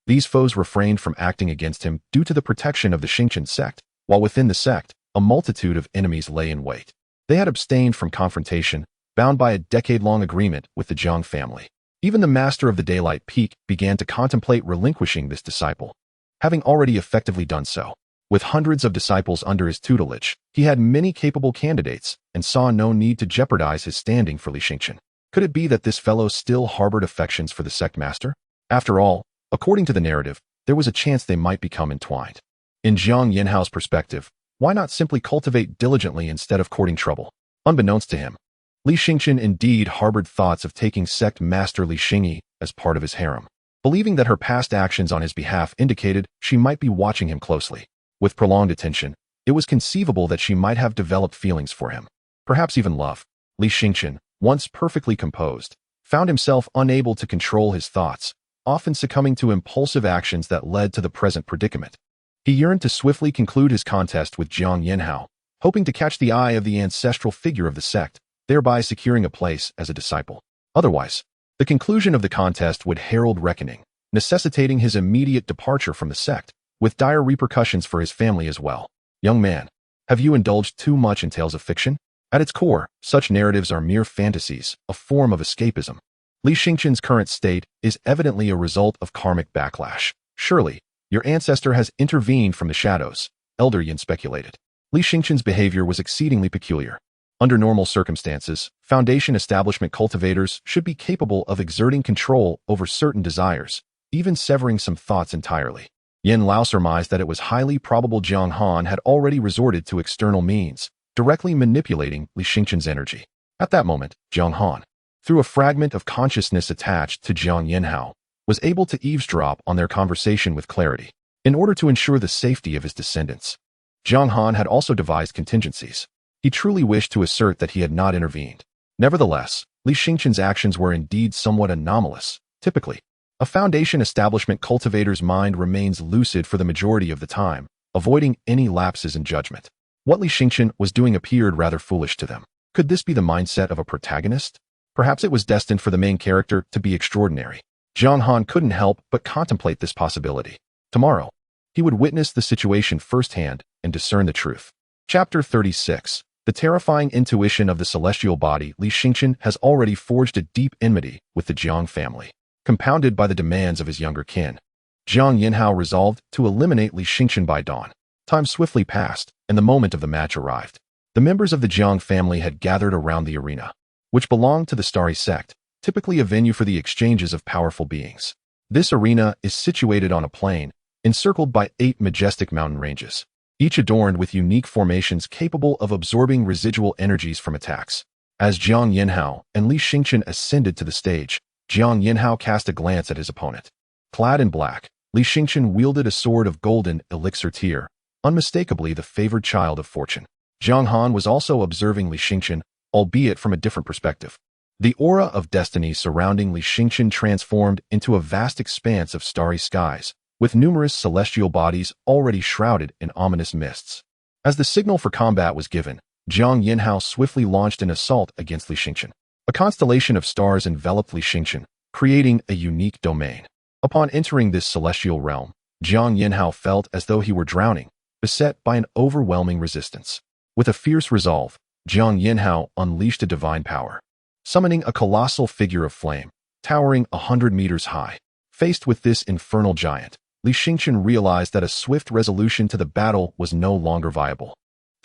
These foes refrained from acting against him due to the protection of the Xingchen sect, while within the sect, a multitude of enemies lay in wait. They had abstained from confrontation, bound by a decade-long agreement with the Jiang family. Even the master of the Daylight Peak began to contemplate relinquishing this disciple, having already effectively done so. With hundreds of disciples under his tutelage, he had many capable candidates and saw no need to jeopardize his standing for Li Xingchen. Could it be that this fellow still harbored affections for the sect master? After all, according to the narrative, there was a chance they might become entwined. In Jiang Yanhao's perspective, why not simply cultivate diligently instead of courting trouble? Unbeknownst to him, Li Xingchen indeed harbored thoughts of taking sect master Li Xingyi as part of his harem, believing that her past actions on his behalf indicated she might be watching him closely. With prolonged attention, it was conceivable that she might have developed feelings for him, perhaps even love. Li Xingchen, once perfectly composed, found himself unable to control his thoughts, often succumbing to impulsive actions that led to the present predicament. He yearned to swiftly conclude his contest with Jiang Yanhao, hoping to catch the eye of the ancestral figure of the sect, thereby securing a place as a disciple. Otherwise, the conclusion of the contest would herald reckoning, necessitating his immediate departure from the sect, with dire repercussions for his family as well. Young man, have you indulged too much in tales of fiction? At its core, such narratives are mere fantasies, a form of escapism. Li Xingchen's current state is evidently a result of karmic backlash. Surely, your ancestor has intervened from the shadows, Elder Yin speculated. Li Xingchen's behavior was exceedingly peculiar. Under normal circumstances, Foundation establishment cultivators should be capable of exerting control over certain desires, even severing some thoughts entirely. Yin Lao surmised that it was highly probable Jiang Han had already resorted to external means, directly manipulating Li Xingchen's energy. At that moment, Jiang Han, through a fragment of consciousness attached to Jiang Yanhao, was able to eavesdrop on their conversation with clarity, in order to ensure the safety of his descendants. Jiang Han had also devised contingencies. He truly wished to assert that he had not intervened. Nevertheless, Li Xingchen's actions were indeed somewhat anomalous. Typically, a Foundation establishment cultivator's mind remains lucid for the majority of the time, avoiding any lapses in judgment. What Li Xingchen was doing appeared rather foolish to them. Could this be the mindset of a protagonist? Perhaps it was destined for the main character to be extraordinary. Jiang Han couldn't help but contemplate this possibility. Tomorrow, he would witness the situation firsthand and discern the truth. Chapter 36. The terrifying intuition of the celestial body. Li Xingchen has already forged a deep enmity with the Jiang family, compounded by the demands of his younger kin. Jiang Yanhao resolved to eliminate Li Xingchen by dawn. Time swiftly passed, and the moment of the match arrived. The members of the Jiang family had gathered around the arena, which belonged to the Starry Sect, typically a venue for the exchanges of powerful beings. This arena is situated on a plain, encircled by 8 majestic mountain ranges, each adorned with unique formations capable of absorbing residual energies from attacks. As Jiang Yanhao and Li Xingchen ascended to the stage, Jiang Yanhao cast a glance at his opponent. Clad in black, Li Xingchen wielded a sword of golden elixir tear, unmistakably the favored child of fortune. Jiang Han was also observing Li Xingchen, albeit from a different perspective. The aura of destiny surrounding Li Xingchen transformed into a vast expanse of starry skies, with numerous celestial bodies already shrouded in ominous mists. As the signal for combat was given, Jiang Yanhao swiftly launched an assault against Li Xingchen. A constellation of stars enveloped Li Xingchen, creating a unique domain. Upon entering this celestial realm, Jiang Yanhao felt as though he were drowning, beset by an overwhelming resistance. With a fierce resolve, Jiang Yanhao unleashed a divine power, summoning a colossal figure of flame, towering 100 meters high. Faced with this infernal giant, Li Xingchen realized that a swift resolution to the battle was no longer viable.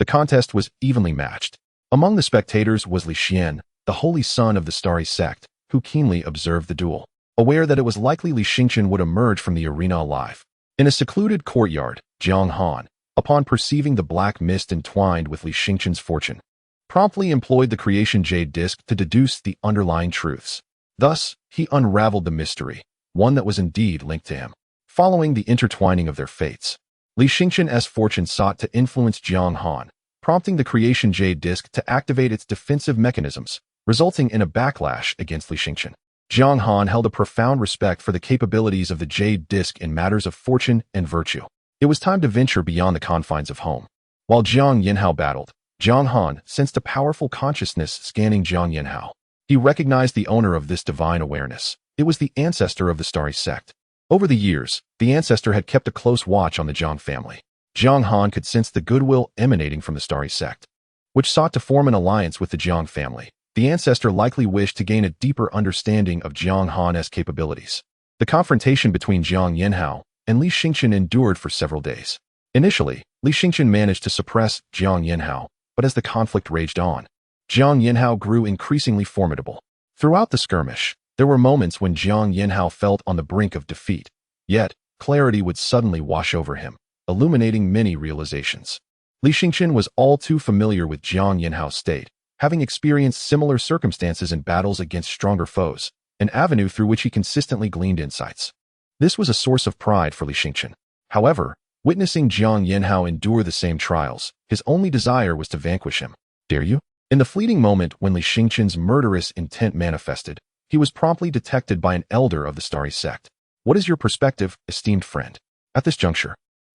The contest was evenly matched. Among the spectators was Li Xian, the holy son of the Starry Sect, who keenly observed the duel, aware that it was likely Li Xingchen would emerge from the arena alive. In a secluded courtyard, Jiang Han, upon perceiving the black mist entwined with Li Xingchen's fortune, promptly employed the Creation Jade Disc to deduce the underlying truths. Thus, he unraveled the mystery, one that was indeed linked to him. Following the intertwining of their fates, Li Xingchen's fortune sought to influence Jiang Han, prompting the Creation Jade Disc to activate its defensive mechanisms, resulting in a backlash against Li Xingchen. Jiang Han held a profound respect for the capabilities of the Jade Disc in matters of fortune and virtue. It was time to venture beyond the confines of home. While Jiang Yanhao battled, Jiang Han sensed a powerful consciousness scanning Jiang Yanhao. He recognized the owner of this divine awareness. It was the ancestor of the Starry Sect. Over the years, the ancestor had kept a close watch on the Jiang family. Jiang Han could sense the goodwill emanating from the Starry Sect, which sought to form an alliance with the Jiang family. The ancestor likely wished to gain a deeper understanding of Jiang Han's capabilities. The confrontation between Jiang Yanhao and Li Xingchen endured for several days. Initially, Li Xingchen managed to suppress Jiang Yanhao, but as the conflict raged on, Jiang Yanhao grew increasingly formidable. Throughout the skirmish, there were moments when Jiang Yanhao felt on the brink of defeat, yet clarity would suddenly wash over him, illuminating many realizations. Li Xingchen was all too familiar with Jiang Yanhao's state, having experienced similar circumstances in battles against stronger foes, an avenue through which he consistently gleaned insights. This was a source of pride for Li Xingchen. However, witnessing Jiang Yanhao endure the same trials, his only desire was to vanquish him. Dare you? In the fleeting moment when Li Xingchen's murderous intent manifested, he was promptly detected by an elder of the Starry Sect. What is your perspective, esteemed friend? At this juncture,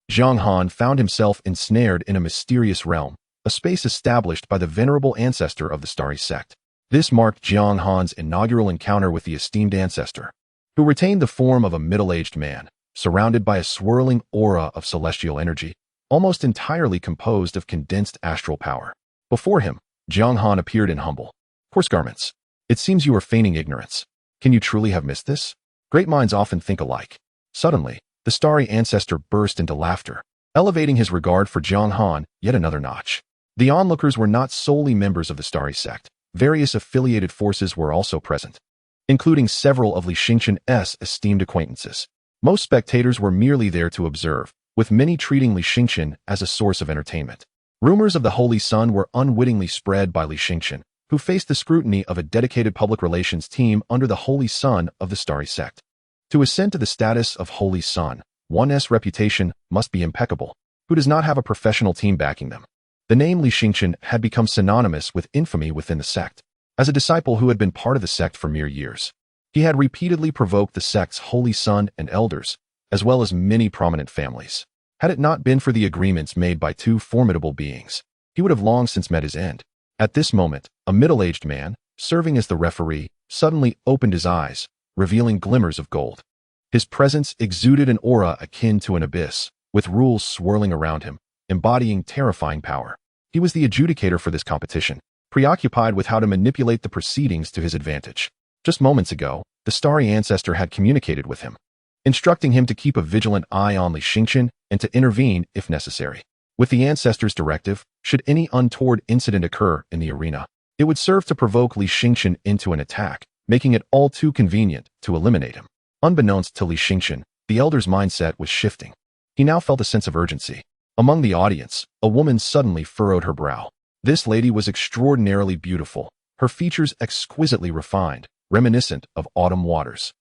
Jiang Han found himself ensnared in a mysterious realm, a space established by the venerable ancestor of the Starry Sect. This marked Jiang Han's inaugural encounter with the esteemed ancestor, who retained the form of a middle-aged man, surrounded by a swirling aura of celestial energy, almost entirely composed of condensed astral power. Before him, Jiang Han appeared in humble, coarse garments. It seems you are feigning ignorance. Can you truly have missed this? Great minds often think alike. Suddenly, the starry ancestor burst into laughter, elevating his regard for Jiang Han yet another notch. The onlookers were not solely members of the Starry Sect. Various affiliated forces were also present, including several of Li Xingchen's esteemed acquaintances. Most spectators were merely there to observe, with many treating Li Xingchen as a source of entertainment. Rumors of the Holy Sun were unwittingly spread by Li Xingchen, who faced the scrutiny of a dedicated public relations team under the Holy Sun of the Starry Sect. To ascend to the status of Holy Sun, one's reputation must be impeccable. Who does not have a professional team backing them? The name Li Xingchen had become synonymous with infamy within the sect. As a disciple who had been part of the sect for mere years, he had repeatedly provoked the sect's Holy Sun and elders, as well as many prominent families. Had it not been for the agreements made by two formidable beings, he would have long since met his end. At this moment, a middle-aged man, serving as the referee, suddenly opened his eyes, revealing glimmers of gold. His presence exuded an aura akin to an abyss, with rules swirling around him, embodying terrifying power. He was the adjudicator for this competition, preoccupied with how to manipulate the proceedings to his advantage. Just moments ago, the starry ancestor had communicated with him, instructing him to keep a vigilant eye on Li Xingchen and to intervene if necessary. With the ancestor's directive, should any untoward incident occur in the arena, it would serve to provoke Li Xingqian into an attack, making it all too convenient to eliminate him. Unbeknownst to Li Xingqian, the elder's mindset was shifting. He now felt a sense of urgency. Among the audience, a woman suddenly furrowed her brow. This lady was extraordinarily beautiful, her features exquisitely refined, reminiscent of autumn waters.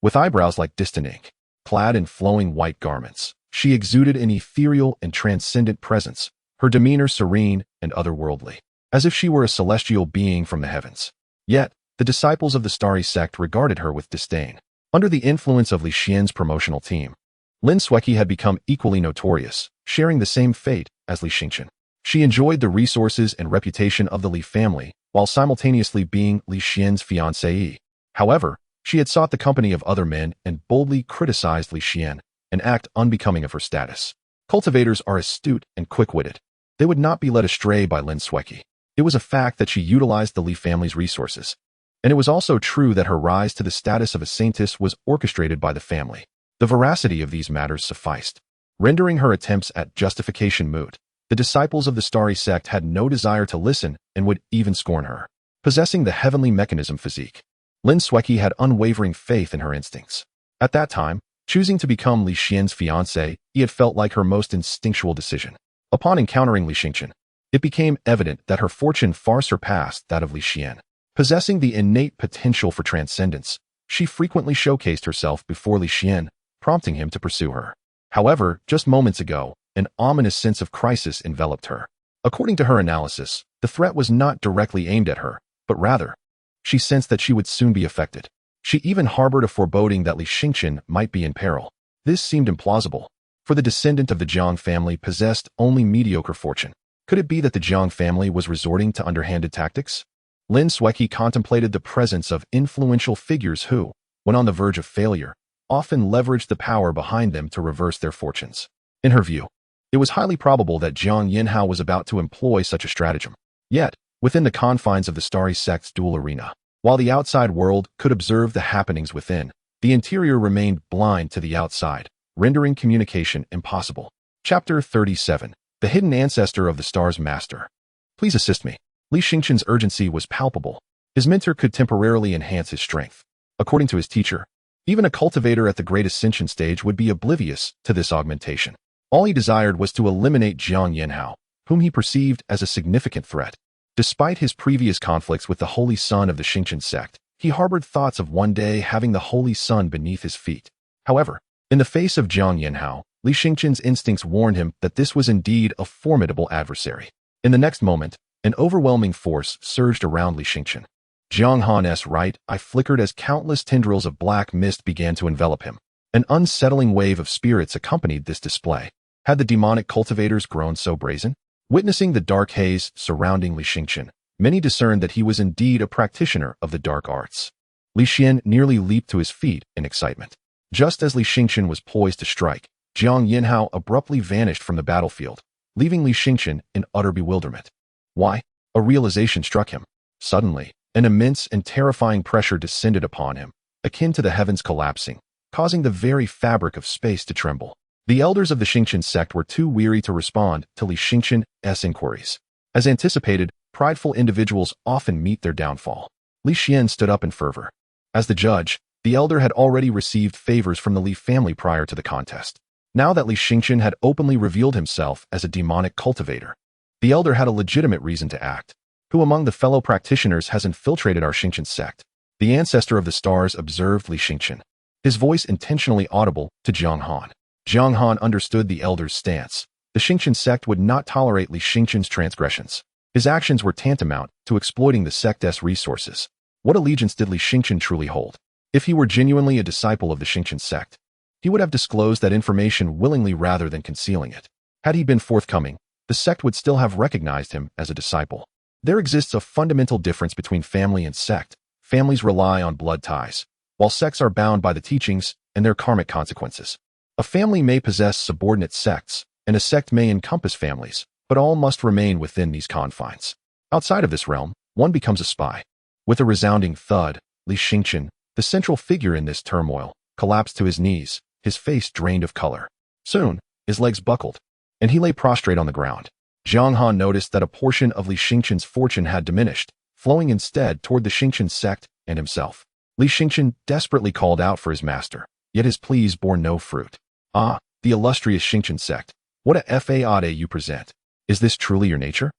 With eyebrows like distant ink, clad in flowing white garments, she exuded an ethereal and transcendent presence, her demeanor serene and otherworldly, as if she were a celestial being from the heavens. Yet, the disciples of the starry sect regarded her with disdain. Under the influence of Li Xian's promotional team, Lin Sueki had become equally notorious, sharing the same fate as Li Xingqian. She enjoyed the resources and reputation of the Li family, while simultaneously being Li Xian's fiancée. However, she had sought the company of other men and boldly criticized Li Xian, an act unbecoming of her status. Cultivators are astute and quick-witted. They would not be led astray by Lin Sueki. It was a fact that she utilized the Li family's resources. And it was also true that her rise to the status of a saintess was orchestrated by the family. The veracity of these matters sufficed, rendering her attempts at justification moot. The disciples of the starry sect had no desire to listen and would even scorn her. Possessing the heavenly mechanism physique, Lin Sueki had unwavering faith in her instincts. At that time, choosing to become Li Xian's fiancé, he had felt like her most instinctual decision. Upon encountering Li Xingqian, it became evident that her fortune far surpassed that of Li Xian. Possessing the innate potential for transcendence, she frequently showcased herself before Li Xian, prompting him to pursue her. However, just moments ago, an ominous sense of crisis enveloped her. According to her analysis, the threat was not directly aimed at her, but rather, she sensed that she would soon be affected. She even harbored a foreboding that Li Xingqian might be in peril. This seemed implausible, for the descendant of the Jiang family possessed only mediocre fortune. Could it be that the Jiang family was resorting to underhanded tactics? Lin Sueki contemplated the presence of influential figures who, when on the verge of failure, often leveraged the power behind them to reverse their fortunes. In her view, it was highly probable that Jiang Yinhao was about to employ such a stratagem. Yet, within the confines of the starry sect's dual arena, while the outside world could observe the happenings within, the interior remained blind to the outside, rendering communication impossible. Chapter 37. The Hidden Ancestor of the Star's Master. Please assist me. Li Xingqian's urgency was palpable. His mentor could temporarily enhance his strength. According to his teacher, even a cultivator at the Great Ascension stage would be oblivious to this augmentation. All he desired was to eliminate Jiang Yinhao, whom he perceived as a significant threat. Despite his previous conflicts with the Holy Sun of the Xingqian sect, he harbored thoughts of one day having the Holy Sun beneath his feet. However, in the face of Jiang Yinhao, Li Xingqian's instincts warned him that this was indeed a formidable adversary. In the next moment, an overwhelming force surged around Li Xingqian. Jiang Han's right eye flickered as countless tendrils of black mist began to envelop him. An unsettling wave of spirits accompanied this display. Had the demonic cultivators grown so brazen? Witnessing the dark haze surrounding Li Xingqian, many discerned that he was indeed a practitioner of the dark arts. Li Xian nearly leaped to his feet in excitement. Just as Li Xingqian was poised to strike, Jiang Yinhao abruptly vanished from the battlefield, leaving Li Xingqian in utter bewilderment. Why? A realization struck him. Suddenly, an immense and terrifying pressure descended upon him, akin to the heavens collapsing, causing the very fabric of space to tremble. The elders of the Xingqian sect were too weary to respond to Li Xingqian's inquiries. As anticipated, prideful individuals often meet their downfall. Li Xian stood up in fervor. As the judge, the elder had already received favors from the Li family prior to the contest. Now that Li Xingqian had openly revealed himself as a demonic cultivator, the elder had a legitimate reason to act. Who among the fellow practitioners has infiltrated our Xingqian sect? The ancestor of the stars observed Li Xingqian, his voice intentionally audible to Jiang Han. Jiang Han understood the elder's stance. The Xingqian sect would not tolerate Li Xingqian's transgressions. His actions were tantamount to exploiting the sect's resources. What allegiance did Li Xingqian truly hold? If he were genuinely a disciple of the Xingqian sect, he would have disclosed that information willingly rather than concealing it. Had he been forthcoming, the sect would still have recognized him as a disciple. There exists a fundamental difference between family and sect. Families rely on blood ties, while sects are bound by the teachings and their karmic consequences. A family may possess subordinate sects, and a sect may encompass families, but all must remain within these confines. Outside of this realm, one becomes a spy. With a resounding thud, Li Xingqian, the central figure in this turmoil, collapsed to his knees, his face drained of color. Soon, his legs buckled. and he lay prostrate on the ground. Jiang Han noticed that a portion of Li Xingqian's fortune had diminished, flowing instead toward the Xingqian sect and himself. Li Xingqian desperately called out for his master, yet his pleas bore no fruit. "Ah, the illustrious Xingqian sect, what a fade you present. Is this truly your nature?"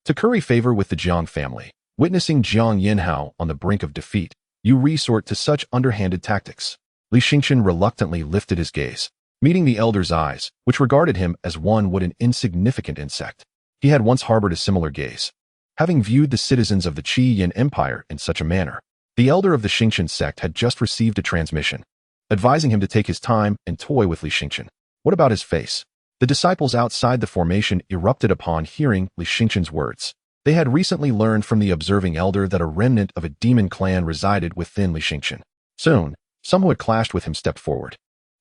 To curry favor with the Jiang family, witnessing Jiang Yinhao on the brink of defeat, you resort to such underhanded tactics. Li Xingqian reluctantly lifted his gaze, meeting the elder's eyes, which regarded him as one would an insignificant insect. He had once harbored a similar gaze. Having viewed the citizens of the Qi Yin Empire in such a manner, the elder of the Xingqian sect had just received a transmission, advising him to take his time and toy with Li Xingqian. What about his face? The disciples outside the formation erupted upon hearing Li Xingqian's words. They had recently learned from the observing elder that a remnant of a demon clan resided within Li Xingqian. Soon, some who had clashed with him stepped forward,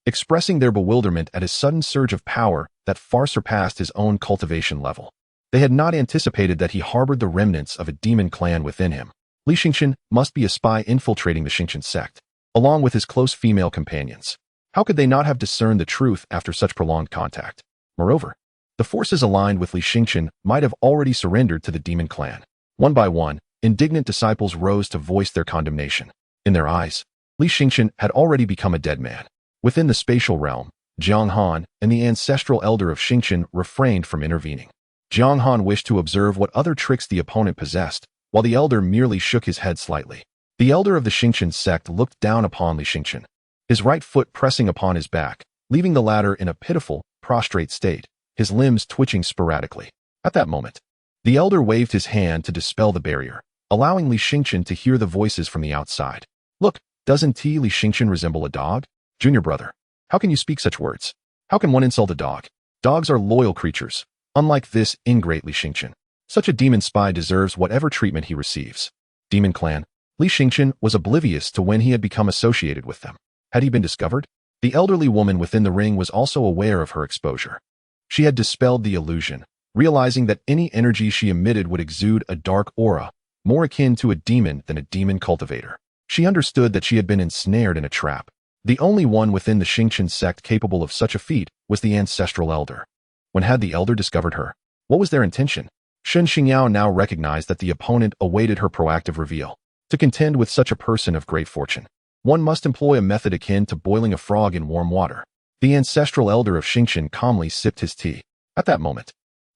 expressing their bewilderment at his sudden surge of power that far surpassed his own cultivation level. They had not anticipated that he harbored the remnants of a demon clan within him. Li Xingqian must be a spy infiltrating the Xingqian sect, along with his close female companions. How could they not have discerned the truth after such prolonged contact? Moreover, the forces aligned with Li Xingqian might have already surrendered to the demon clan. One by one, indignant disciples rose to voice their condemnation. In their eyes, Li Xingqian had already become a dead man. Within the spatial realm, Jiang Han and the ancestral elder of Xingqian refrained from intervening. Jiang Han wished to observe what other tricks the opponent possessed, while the elder merely shook his head slightly. The elder of the Xingqian sect looked down upon Li Xingqian, his right foot pressing upon his back, leaving the latter in a pitiful, prostrate state, his limbs twitching sporadically. At that moment, the elder waved his hand to dispel the barrier, allowing Li Xingqian to hear the voices from the outside. "Look, doesn't Li Xingqian resemble a dog? Junior brother, how can you speak such words? How can one insult a dog? Dogs are loyal creatures. Unlike this ingrate Li Xingqian, such a demon spy deserves whatever treatment he receives." Demon clan. Li Xingqian was oblivious to when he had become associated with them. Had he been discovered? The elderly woman within the ring was also aware of her exposure. She had dispelled the illusion, realizing that any energy she emitted would exude a dark aura, more akin to a demon than a demon cultivator. She understood that she had been ensnared in a trap. The only one within the Xingqian sect capable of such a feat was the ancestral elder. When had the elder discovered her? What was their intention? Shen Xingyao now recognized that the opponent awaited her proactive reveal. To contend with such a person of great fortune, one must employ a method akin to boiling a frog in warm water. The ancestral elder of Xingqian calmly sipped his tea. At that moment,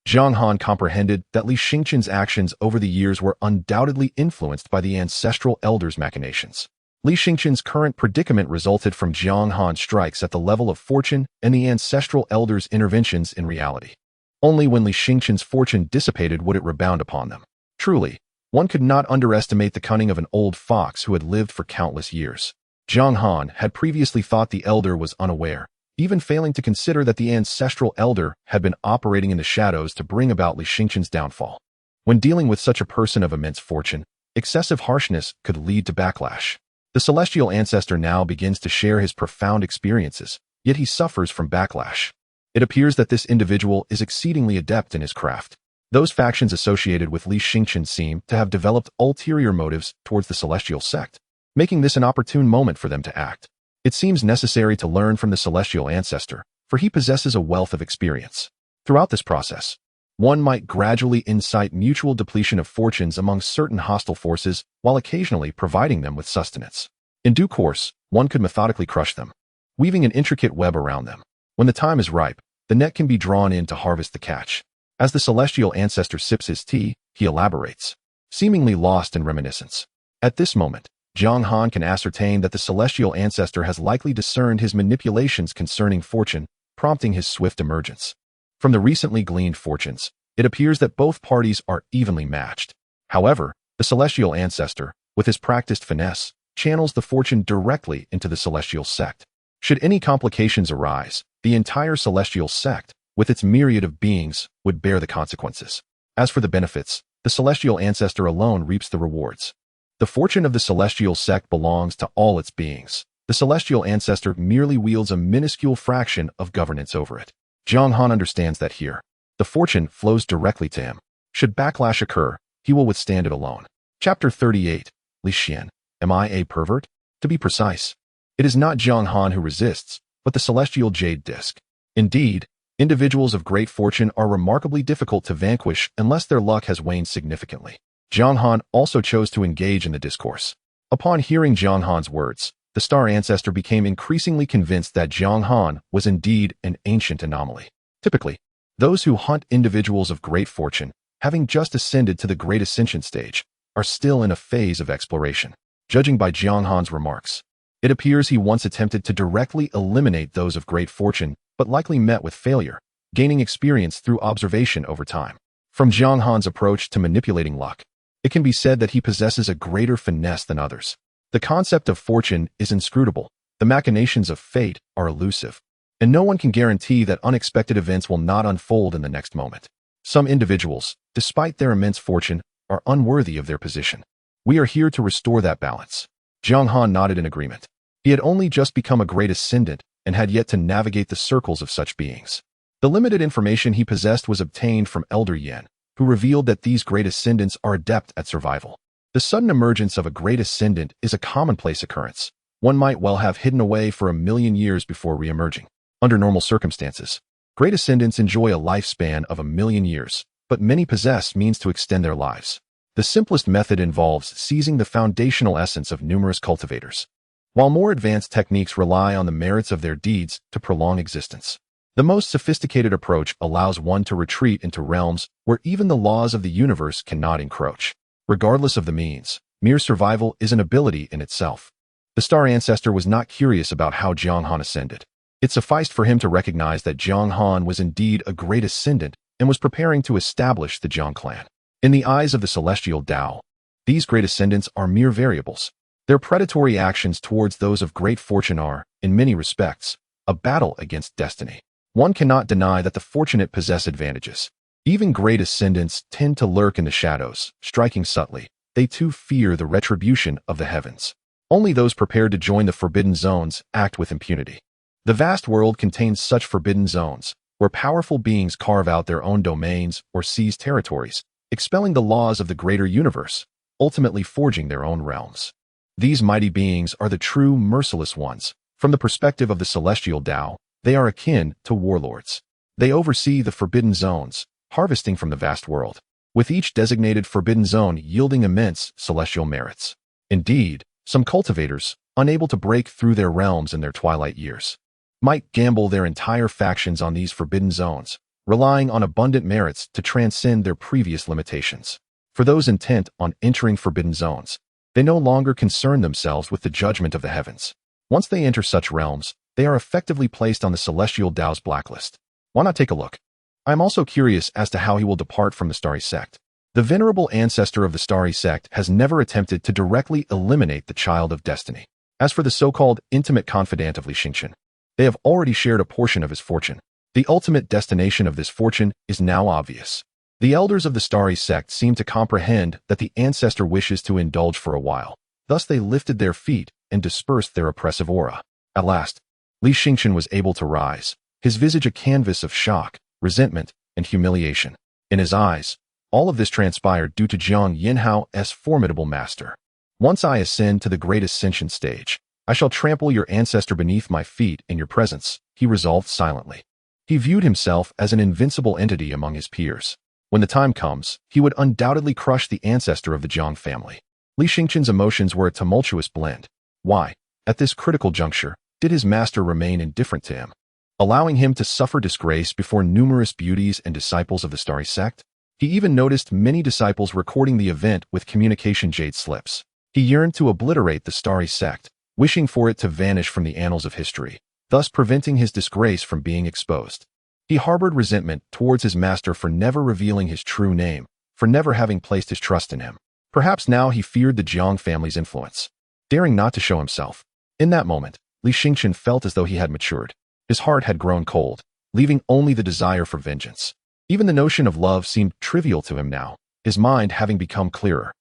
Jiang Han comprehended that Li Xingqian's actions over the years were undoubtedly influenced by the ancestral elder's machinations. Li Xingqian's current predicament resulted from Jiang Han's strikes at the level of fortune and the ancestral elder's interventions in reality. Only when Li Xingqian's fortune dissipated would it rebound upon them. Truly, one could not underestimate the cunning of an old fox who had lived for countless years. Jiang Han had previously thought the elder was unaware, even failing to consider that the ancestral elder had been operating in the shadows to bring about Li Xingqian's downfall. When dealing with such a person of immense fortune, excessive harshness could lead to backlash. The celestial ancestor now begins to share his profound experiences, yet he suffers from backlash. It appears that this individual is exceedingly adept in his craft. Those factions associated with Li Xingqian seem to have developed ulterior motives towards the celestial sect, making this an opportune moment for them to act. It seems necessary to learn from the celestial ancestor, for he possesses a wealth of experience. Throughout this process, one might gradually incite mutual depletion of fortunes among certain hostile forces while occasionally providing them with sustenance. In due course, one could methodically crush them, weaving an intricate web around them. When the time is ripe, the net can be drawn in to harvest the catch. As the celestial ancestor sips his tea, he elaborates, seemingly lost in reminiscence. At this moment, Jiang Han can ascertain that the celestial ancestor has likely discerned his manipulations concerning fortune, prompting his swift emergence. From the recently gleaned fortunes, it appears that both parties are evenly matched. However, the celestial ancestor, with his practiced finesse, channels the fortune directly into the celestial sect. Should any complications arise, the entire celestial sect, with its myriad of beings, would bear the consequences. As for the benefits, the celestial ancestor alone reaps the rewards. The fortune of the celestial sect belongs to all its beings. The celestial ancestor merely wields a minuscule fraction of governance over it. Jiang Han understands that here, the fortune flows directly to him. Should backlash occur, he will withstand it alone. Chapter 38. Li Xian. Am I a pervert? To be precise, it is not Jiang Han who resists, but the celestial jade disc. Indeed, Individuals of great fortune are remarkably difficult to vanquish unless their luck has waned significantly. Jiang Han also chose to engage in the discourse. Upon hearing Jiang Han's words, the star ancestor became increasingly convinced that Jiang Han was indeed an ancient anomaly. Typically, those who hunt individuals of great fortune, having just ascended to the great ascension stage, are still in a phase of exploration. Judging by Jiang Han's remarks, it appears he once attempted to directly eliminate those of great fortune, but likely met with failure, gaining experience through observation over time. From Jiang Han's approach to manipulating luck, it can be said that he possesses a greater finesse than others. The concept of fortune is inscrutable, the machinations of fate are elusive, and no one can guarantee that unexpected events will not unfold in the next moment. Some individuals, despite their immense fortune, are unworthy of their position. We are here to restore that balance. Jiang Han nodded in agreement. He had only just become a great ascendant and had yet to navigate the circles of such beings. The limited information he possessed was obtained from Elder Yan, who revealed that these great ascendants are adept at survival. The sudden emergence of a great ascendant is a commonplace occurrence. One might well have hidden away for 1,000,000 years before re-emerging. Under normal circumstances, great ascendants enjoy a lifespan of 1,000,000 years, but many possess means to extend their lives. The simplest method involves seizing the foundational essence of numerous cultivators, while more advanced techniques rely on the merits of their deeds to prolong existence. The most sophisticated approach allows one to retreat into realms where even the laws of the universe cannot encroach. Regardless of the means, mere survival is an ability in itself. The star ancestor was not curious about how Jiang Han ascended. It sufficed for him to recognize that Jiang Han was indeed a great ascendant and was preparing to establish the Jiang clan. In the eyes of the celestial Tao, these great ascendants are mere variables. Their predatory actions towards those of great fortune are, in many respects, a battle against destiny. One cannot deny that the fortunate possess advantages. Even great ascendants tend to lurk in the shadows, striking subtly. They too fear the retribution of the heavens. Only those prepared to join the forbidden zones act with impunity. The vast world contains such forbidden zones, where powerful beings carve out their own domains or seize territories, expelling the laws of the greater universe, ultimately forging their own realms. These mighty beings are the true merciless ones. From the perspective of the celestial Tao, they are akin to warlords. They oversee the forbidden zones, harvesting from the vast world, with each designated forbidden zone yielding immense celestial merits. Indeed, some cultivators, unable to break through their realms in their twilight years, might gamble their entire factions on these forbidden zones, relying on abundant merits to transcend their previous limitations. For those intent on entering forbidden zones, they no longer concern themselves with the judgment of the heavens. Once they enter such realms, they are effectively placed on the celestial Tao's blacklist. Why not take a look? I am also curious as to how he will depart from the Starry Sect. The venerable ancestor of the Starry Sect has never attempted to directly eliminate the child of destiny. As for the so-called intimate confidant of Li Xingchen, they have already shared a portion of his fortune. The ultimate destination of this fortune is now obvious. The elders of the Starry Sect seem to comprehend that the ancestor wishes to indulge for a while. Thus they lifted their feet and dispersed their oppressive aura. At last, Li Xingchen was able to rise, his visage a canvas of shock, resentment, and humiliation. In his eyes, all of this transpired due to Jiang Yinhao's formidable master. Once I ascend to the great ascension stage, I shall trample your ancestor beneath my feet in your presence, he resolved silently. He viewed himself as an invincible entity among his peers. When the time comes, he would undoubtedly crush the ancestor of the Jiang family. Li Xingchen's emotions were a tumultuous blend. Why, at this critical juncture, did his master remain indifferent to him, allowing him to suffer disgrace before numerous beauties and disciples of the Starry Sect? He even noticed many disciples recording the event with communication jade slips. He yearned to obliterate the Starry Sect, wishing for it to vanish from the annals of history, thus preventing his disgrace from being exposed. He harbored resentment towards his master for never revealing his true name, for never having placed his trust in him. Perhaps now he feared the Jiang family's influence, daring not to show himself. In that moment, Li Xingchen felt as though he had matured. His heart had grown cold, leaving only the desire for vengeance. Even the notion of love seemed trivial to him now, his mind having become clearer.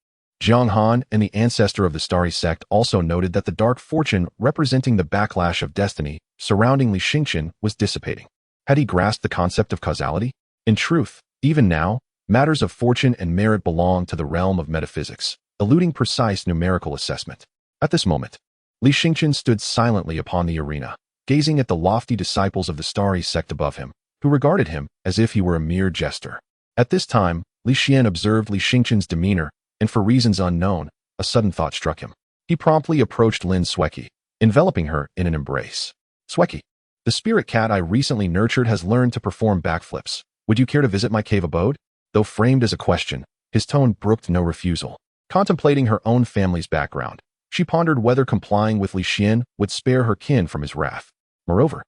Jiang Han and the ancestor of the Starry Sect also noted that the dark fortune representing the backlash of destiny surrounding Li Xingchen was dissipating. Had he grasped the concept of causality? In truth, even now, matters of fortune and merit belong to the realm of metaphysics, eluding precise numerical assessment. At this moment, Li Xingchen stood silently upon the arena, gazing at the lofty disciples of the Starry Sect above him, who regarded him as if he were a mere jester. At this time, Li Xian observed Li Xingqian's demeanor, and for reasons unknown, a sudden thought struck him. He promptly approached Lin Sueki, enveloping her in an embrace. Sueki, the spirit cat I recently nurtured has learned to perform backflips. Would you care to visit my cave abode? Though framed as a question, his tone brooked no refusal. Contemplating her own family's background, she pondered whether complying with Li Xian would spare her kin from his wrath. Moreover,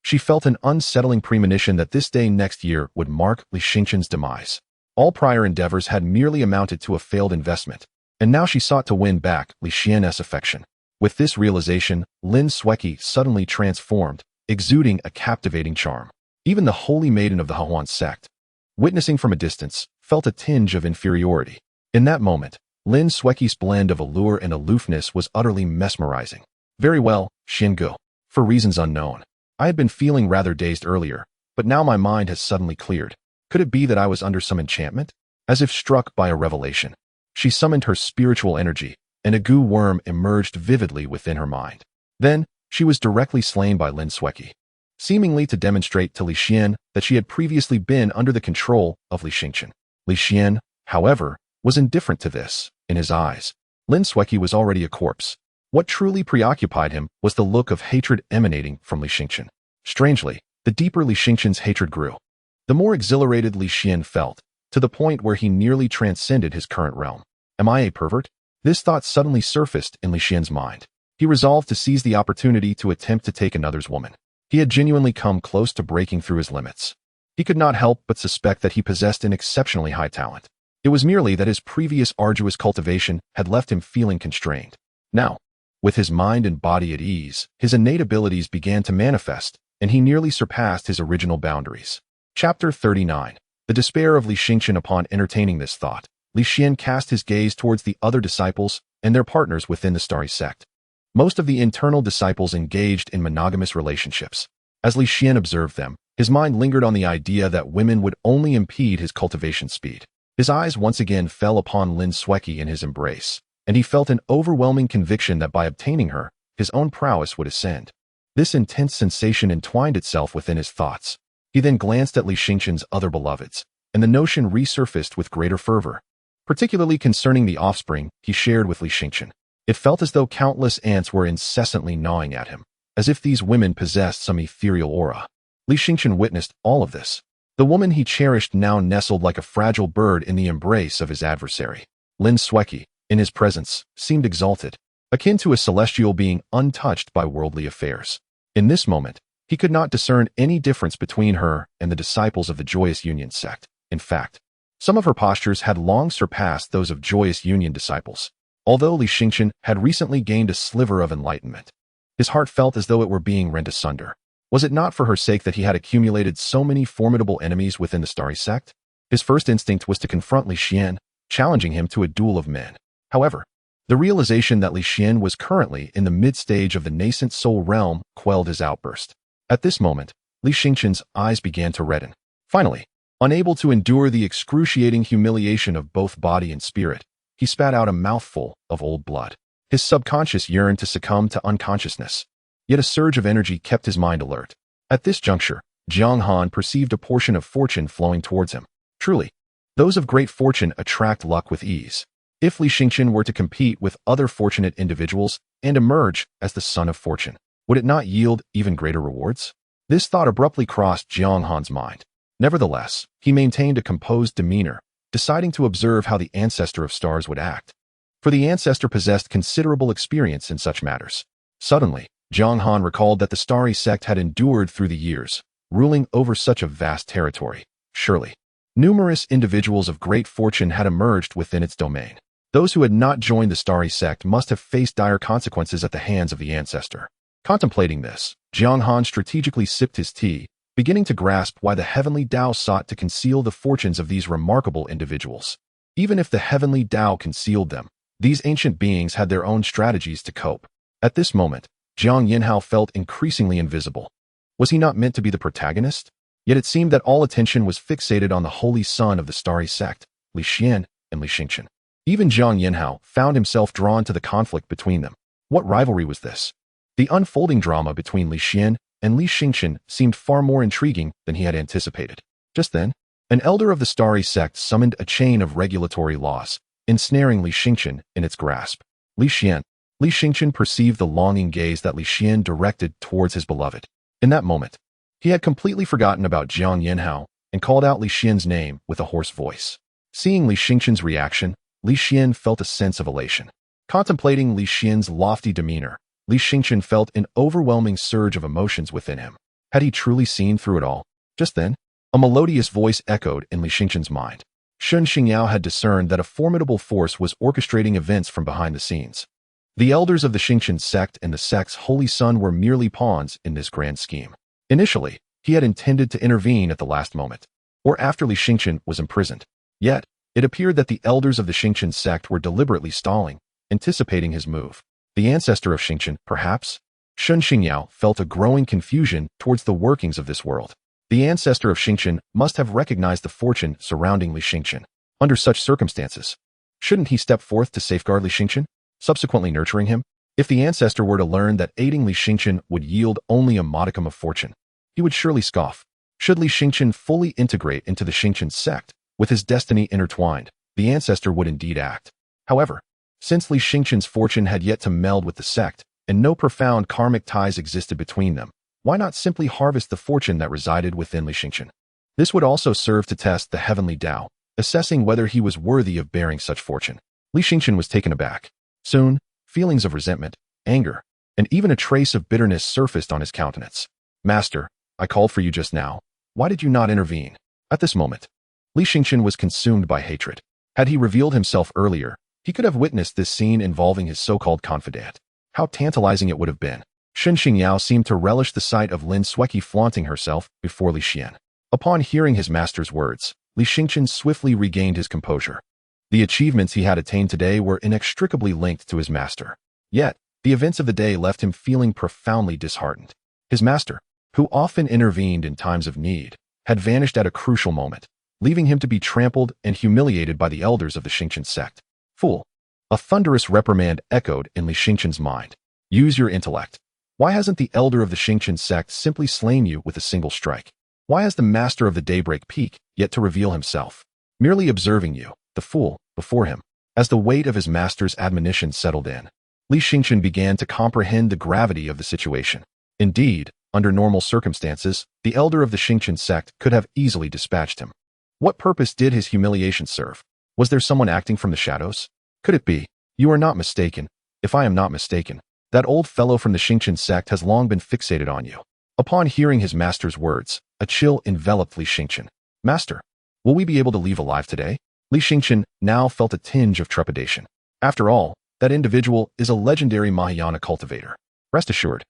she felt an unsettling premonition that this day next year would mark Li Xingqian's demise. All prior endeavors had merely amounted to a failed investment, and now she sought to win back Li Xian's affection. With this realization, Lin Sueki suddenly transformed, exuding a captivating charm. Even the holy maiden of the Chaohua sect, witnessing from a distance, felt a tinge of inferiority. In that moment, Lin Sueki's blend of allure and aloofness was utterly mesmerizing. Very well, Xingu. For reasons unknown, I had been feeling rather dazed earlier, but now my mind has suddenly cleared. Could it be that I was under some enchantment? As if struck by a revelation, she summoned her spiritual energy, and a goo worm emerged vividly within her mind. Then, she was directly slain by Lin Sueki, seemingly to demonstrate to Li Xian that she had previously been under the control of Li Xingqian. Li Xian, however, was indifferent to this. In his eyes, Lin Sueki was already a corpse. What truly preoccupied him was the look of hatred emanating from Li Xingqian. Strangely, the deeper Li Xingqian's hatred grew, the more exhilarated Li Xian felt, to the point where he nearly transcended his current realm. Am I a pervert? This thought suddenly surfaced in Li Xian's mind. He resolved to seize the opportunity to attempt to take another's woman. He had genuinely come close to breaking through his limits. He could not help but suspect that he possessed an exceptionally high talent. It was merely that his previous arduous cultivation had left him feeling constrained. Now, with his mind and body at ease, his innate abilities began to manifest, and he nearly surpassed his original boundaries. Chapter 39. The despair of Li Xingqian. Upon entertaining this thought, Li Xian cast his gaze towards the other disciples and their partners within the starry sect. Most of the internal disciples engaged in monogamous relationships. As Li Xian observed them, his mind lingered on the idea that women would only impede his cultivation speed. His eyes once again fell upon Lin Sueki in his embrace, and he felt an overwhelming conviction that by obtaining her, his own prowess would ascend. This intense sensation entwined itself within his thoughts. He then glanced at Li Xingqian's other beloveds, and the notion resurfaced with greater fervor, particularly concerning the offspring he shared with Li Xingqian. It felt as though countless ants were incessantly gnawing at him, as if these women possessed some ethereal aura. Li Xingqian witnessed all of this. The woman he cherished now nestled like a fragile bird in the embrace of his adversary. Lin Sueki, in his presence, seemed exalted, akin to a celestial being untouched by worldly affairs. In this moment, he could not discern any difference between her and the disciples of the Joyous Union sect. In fact, some of her postures had long surpassed those of Joyous Union disciples. Although Li Xingqian had recently gained a sliver of enlightenment, his heart felt as though it were being rent asunder. Was it not for her sake that he had accumulated so many formidable enemies within the starry sect? His first instinct was to confront Li Xian, challenging him to a duel of men. However, the realization that Li Xian was currently in the mid-stage of the nascent soul realm quelled his outburst. At this moment, Li Xingqian's eyes began to redden. Finally, unable to endure the excruciating humiliation of both body and spirit, he spat out a mouthful of old blood. His subconscious yearned to succumb to unconsciousness, yet a surge of energy kept his mind alert. At this juncture, Jiang Han perceived a portion of fortune flowing towards him. Truly, those of great fortune attract luck with ease. If Li Xingqian were to compete with other fortunate individuals and emerge as the son of fortune, would it not yield even greater rewards? This thought abruptly crossed Jiang Han's mind. Nevertheless, he maintained a composed demeanor, deciding to observe how the ancestor of stars would act. For the ancestor possessed considerable experience in such matters. Suddenly, Jiang Han recalled that the starry sect had endured through the years, ruling over such a vast territory. Surely, numerous individuals of great fortune had emerged within its domain. Those who had not joined the starry sect must have faced dire consequences at the hands of the ancestor. Contemplating this, Jiang Han strategically sipped his tea, beginning to grasp why the heavenly Tao sought to conceal the fortunes of these remarkable individuals. Even if the heavenly Tao concealed them, these ancient beings had their own strategies to cope. At this moment, Jiang Yinhao felt increasingly invisible. Was he not meant to be the protagonist? Yet it seemed that all attention was fixated on the holy son of the starry sect, Li Xian and Li Xingqian. Even Jiang Yinhao found himself drawn to the conflict between them. What rivalry was this? The unfolding drama between Li Xian and Li Xingqian seemed far more intriguing than he had anticipated. Just then, an elder of the starry sect summoned a chain of regulatory laws, ensnaring Li Xingqian in its grasp. Li Xingqian perceived the longing gaze that Li Xian directed towards his beloved. In that moment, he had completely forgotten about Jiang Han and called out Li Xian's name with a hoarse voice. Seeing Li Xingqian's reaction, Li Xian felt a sense of elation. Contemplating Li Xian's lofty demeanor, Li Xingqian felt an overwhelming surge of emotions within him. Had he truly seen through it all? Just then, a melodious voice echoed in Li Xingqian's mind. Shun Xingyao had discerned that a formidable force was orchestrating events from behind the scenes. The elders of the Xingqian sect and the sect's holy son were merely pawns in this grand scheme. Initially, he had intended to intervene at the last moment, or after Li Xingqian was imprisoned. Yet, it appeared that the elders of the Xingqian sect were deliberately stalling, anticipating his move. The ancestor of Xingqian, perhaps? Shun Xingyao felt a growing confusion towards the workings of this world. The ancestor of Xingqian must have recognized the fortune surrounding Li Xingqian. Under such circumstances, shouldn't he step forth to safeguard Li Xingqian, subsequently nurturing him? If the ancestor were to learn that aiding Li Xingqian would yield only a modicum of fortune, he would surely scoff. Should Li Xingqian fully integrate into the Xingqian sect, with his destiny intertwined, the ancestor would indeed act. However, since Li Xingqian's fortune had yet to meld with the sect, and no profound karmic ties existed between them, why not simply harvest the fortune that resided within Li Xingqian? This would also serve to test the heavenly Tao, assessing whether he was worthy of bearing such fortune. Li Xingqian was taken aback. Soon, feelings of resentment, anger, and even a trace of bitterness surfaced on his countenance. Master, I called for you just now. Why did you not intervene? At this moment, Li Xingqian was consumed by hatred. Had he revealed himself earlier, he could have witnessed this scene involving his so-called confidant. How tantalizing it would have been. Shun Xingyao seemed to relish the sight of Lin Sueki flaunting herself before Li Xian. Upon hearing his master's words, Li Xingqian swiftly regained his composure. The achievements he had attained today were inextricably linked to his master. Yet, the events of the day left him feeling profoundly disheartened. His master, who often intervened in times of need, had vanished at a crucial moment, leaving him to be trampled and humiliated by the elders of the Xingqian sect. Fool! A thunderous reprimand echoed in Li Xingqian's mind. Use your intellect. Why hasn't the elder of the Xingqian sect simply slain you with a single strike? Why has the master of the Daybreak Peak yet to reveal himself, merely observing you, the fool, before him? As the weight of his master's admonition settled in, Li Xingqian began to comprehend the gravity of the situation. Indeed, under normal circumstances, the elder of the Xingqian sect could have easily dispatched him. What purpose did his humiliation serve? Was there someone acting from the shadows? Could it be? You are not mistaken. If I am not mistaken, that old fellow from the Xingqian sect has long been fixated on you. Upon hearing his master's words, a chill enveloped Li Xingqian. Master, will we be able to leave alive today? Li Xingqian now felt a tinge of trepidation. After all, that individual is a legendary Mahayana cultivator. Rest assured,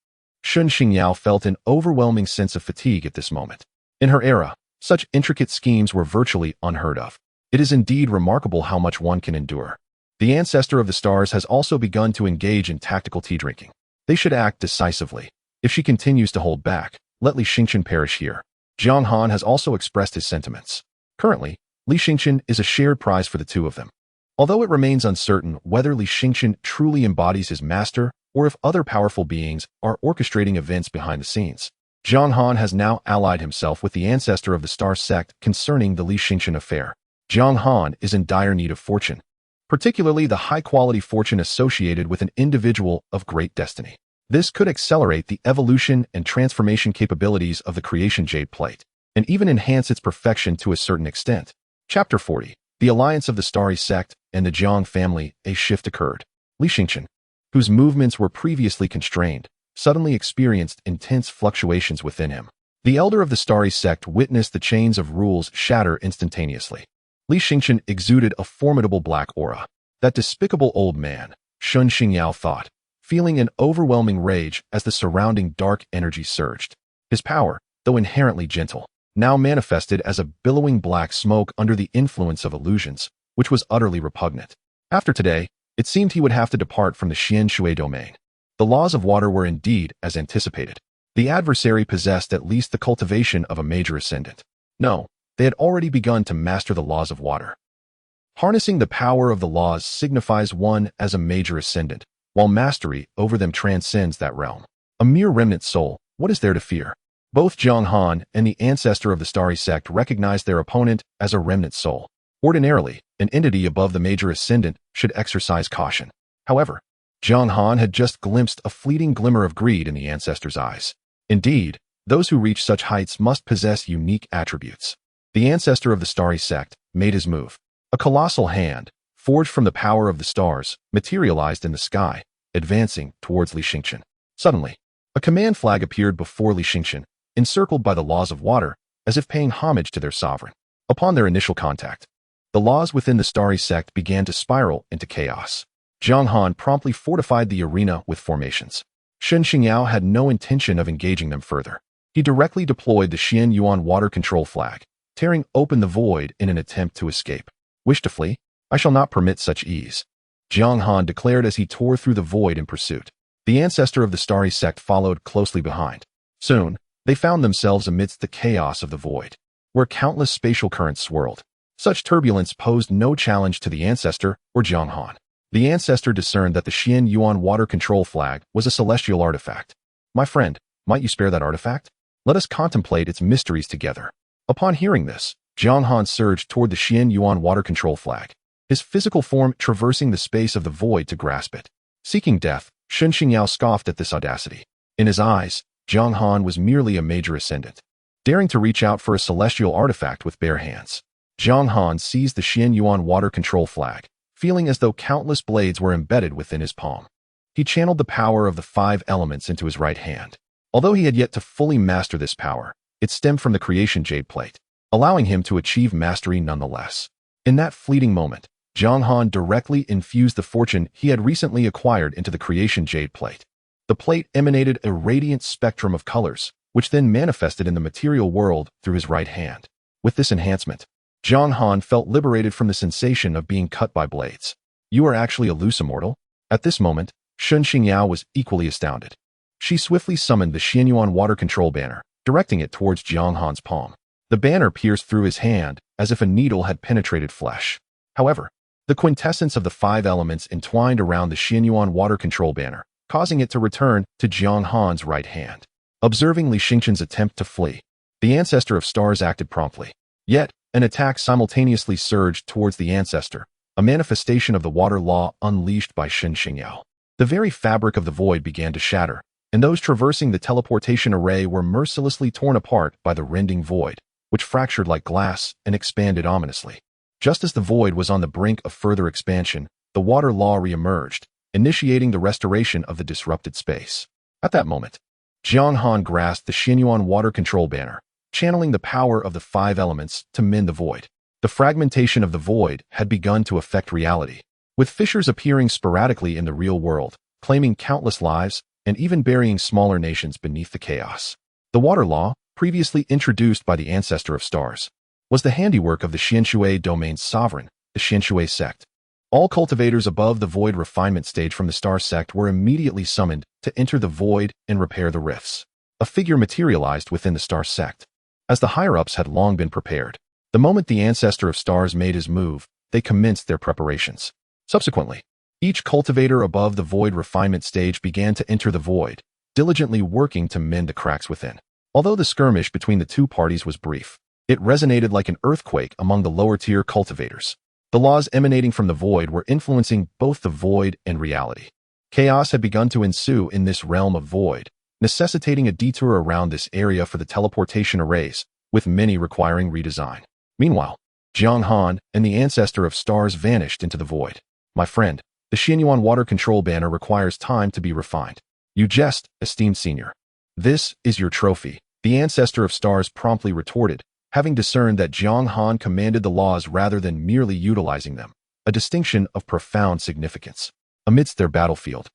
Shun Xingyao felt an overwhelming sense of fatigue at this moment. In her era, such intricate schemes were virtually unheard of. It is indeed remarkable how much one can endure. The ancestor of the stars has also begun to engage in tactical tea drinking. They should act decisively. If she continues to hold back, let Li Xingqian perish here. Jiang Han has also expressed his sentiments. Currently, Li Xingqian is a shared prize for the two of them. Although it remains uncertain whether Li Xingqian truly embodies his master or if other powerful beings are orchestrating events behind the scenes, Jiang Han has now allied himself with the ancestor of the star sect concerning the Li Xingqian affair. Jiang Han is in dire need of fortune, particularly the high-quality fortune associated with an individual of great destiny. This could accelerate the evolution and transformation capabilities of the Creation Jade Plate, and even enhance its perfection to a certain extent. Chapter 40. The Alliance of the Starry Sect and the Jiang family. A shift occurred. Li Xingqian, whose movements were previously constrained, suddenly experienced intense fluctuations within him. The elder of the Starry Sect witnessed the chains of rules shatter instantaneously. Li Xingqian exuded a formidable black aura. That despicable old man, Shun Xingyao thought, feeling an overwhelming rage as the surrounding dark energy surged. His power, though inherently gentle, now manifested as a billowing black smoke under the influence of illusions, which was utterly repugnant. After today, it seemed he would have to depart from the Xian Shui domain. The laws of water were indeed as anticipated. The adversary possessed at least the cultivation of a major ascendant. No, they had already begun to master the laws of water. Harnessing the power of the laws signifies one as a major ascendant, while mastery over them transcends that realm. A mere remnant soul, What is there to fear? Both Jiang Han and the ancestor of the starry sect recognized their opponent as a remnant soul. Ordinarily, an entity above the major ascendant should exercise caution. However, Jiang Han had just glimpsed a fleeting glimmer of greed in the ancestor's eyes. Indeed, those who reach such heights must possess unique attributes. The ancestor of the starry sect made his move. A colossal hand, forged from the power of the stars, materialized in the sky, advancing towards Li Xingqian. Suddenly, a command flag appeared before Li Xingqian, encircled by the laws of water, as if paying homage to their sovereign. Upon their initial contact, the laws within the starry sect began to spiral into chaos. Jiang Han promptly fortified the arena with formations. Shen Xingyao had no intention of engaging them further. He directly deployed the Xian Yuan water control flag, tearing open the void in an attempt to escape. Wish to flee? I shall not permit such ease, Jiang Han declared as he tore through the void in pursuit. The ancestor of the starry sect followed closely behind. Soon, they found themselves amidst the chaos of the void, where countless spatial currents swirled. Such turbulence posed no challenge to the ancestor or Jiang Han. The ancestor discerned that the Xian Yuan water control flag was a celestial artifact. My friend, might you spare that artifact? Let us contemplate its mysteries together. Upon hearing this, Jiang Han surged toward the Xian Yuan water control flag, his physical form traversing the space of the void to grasp it. Seeking death, Shen Xingyao scoffed at this audacity. In his eyes, Jiang Han was merely a major ascendant, daring to reach out for a celestial artifact with bare hands. Jiang Han seized the Xian Yuan water control flag, feeling as though countless blades were embedded within his palm. He channeled the power of the 5 elements into his right hand. Although he had yet to fully master this power, it stemmed from the creation jade plate, allowing him to achieve mastery nonetheless. In that fleeting moment, Jiang Han directly infused the fortune he had recently acquired into the creation jade plate. The plate emanated a radiant spectrum of colors, which then manifested in the material world through his right hand. With this enhancement, Jiang Han felt liberated from the sensation of being cut by blades. You are actually a loose immortal? At this moment, Shen Xingyao was equally astounded. She swiftly summoned the Xianyuan water control banner, directing it towards Jiang Han's palm. The banner pierced through his hand as if a needle had penetrated flesh. However, the quintessence of the 5 elements entwined around the Xianyuan water control banner, causing it to return to Jiang Han's right hand. Observing Li Xingqian's attempt to flee, the ancestor of stars acted promptly. Yet, an attack simultaneously surged towards the ancestor, a manifestation of the water law unleashed by Shen Xingyao. The very fabric of the void began to shatter, and those traversing the teleportation array were mercilessly torn apart by the rending void, which fractured like glass and expanded ominously. Just as the void was on the brink of further expansion, the water law re-emerged, initiating the restoration of the disrupted space. At that moment, Jiang Han grasped the Xianyuan water control banner, channeling the power of the 5 elements to mend the void. The fragmentation of the void had begun to affect reality, with fissures appearing sporadically in the real world, claiming countless lives and even burying smaller nations beneath the chaos. The water law, previously introduced by the ancestor of stars, was the handiwork of the Xianshui domain's sovereign, the Xianshui sect. All cultivators above the void refinement stage from the star sect were immediately summoned to enter the void and repair the rifts. A figure materialized within the star sect, as the higher-ups had long been prepared. The moment the ancestor of stars made his move, they commenced their preparations. Subsequently, each cultivator above the void refinement stage began to enter the void, diligently working to mend the cracks within. Although the skirmish between the 2 parties was brief, it resonated like an earthquake among the lower-tier cultivators. The laws emanating from the void were influencing both the void and reality. Chaos had begun to ensue in this realm of void, necessitating a detour around this area for the teleportation arrays, with many requiring redesign. Meanwhile, Jiang Han and the ancestor of stars vanished into the void. My friend, the Xianyuan water control banner requires time to be refined. You jest, esteemed senior. This is your trophy, the ancestor of stars promptly retorted, having discerned that Jiang Han commanded the laws rather than merely utilizing them, a distinction of profound significance. Amidst their battlefield,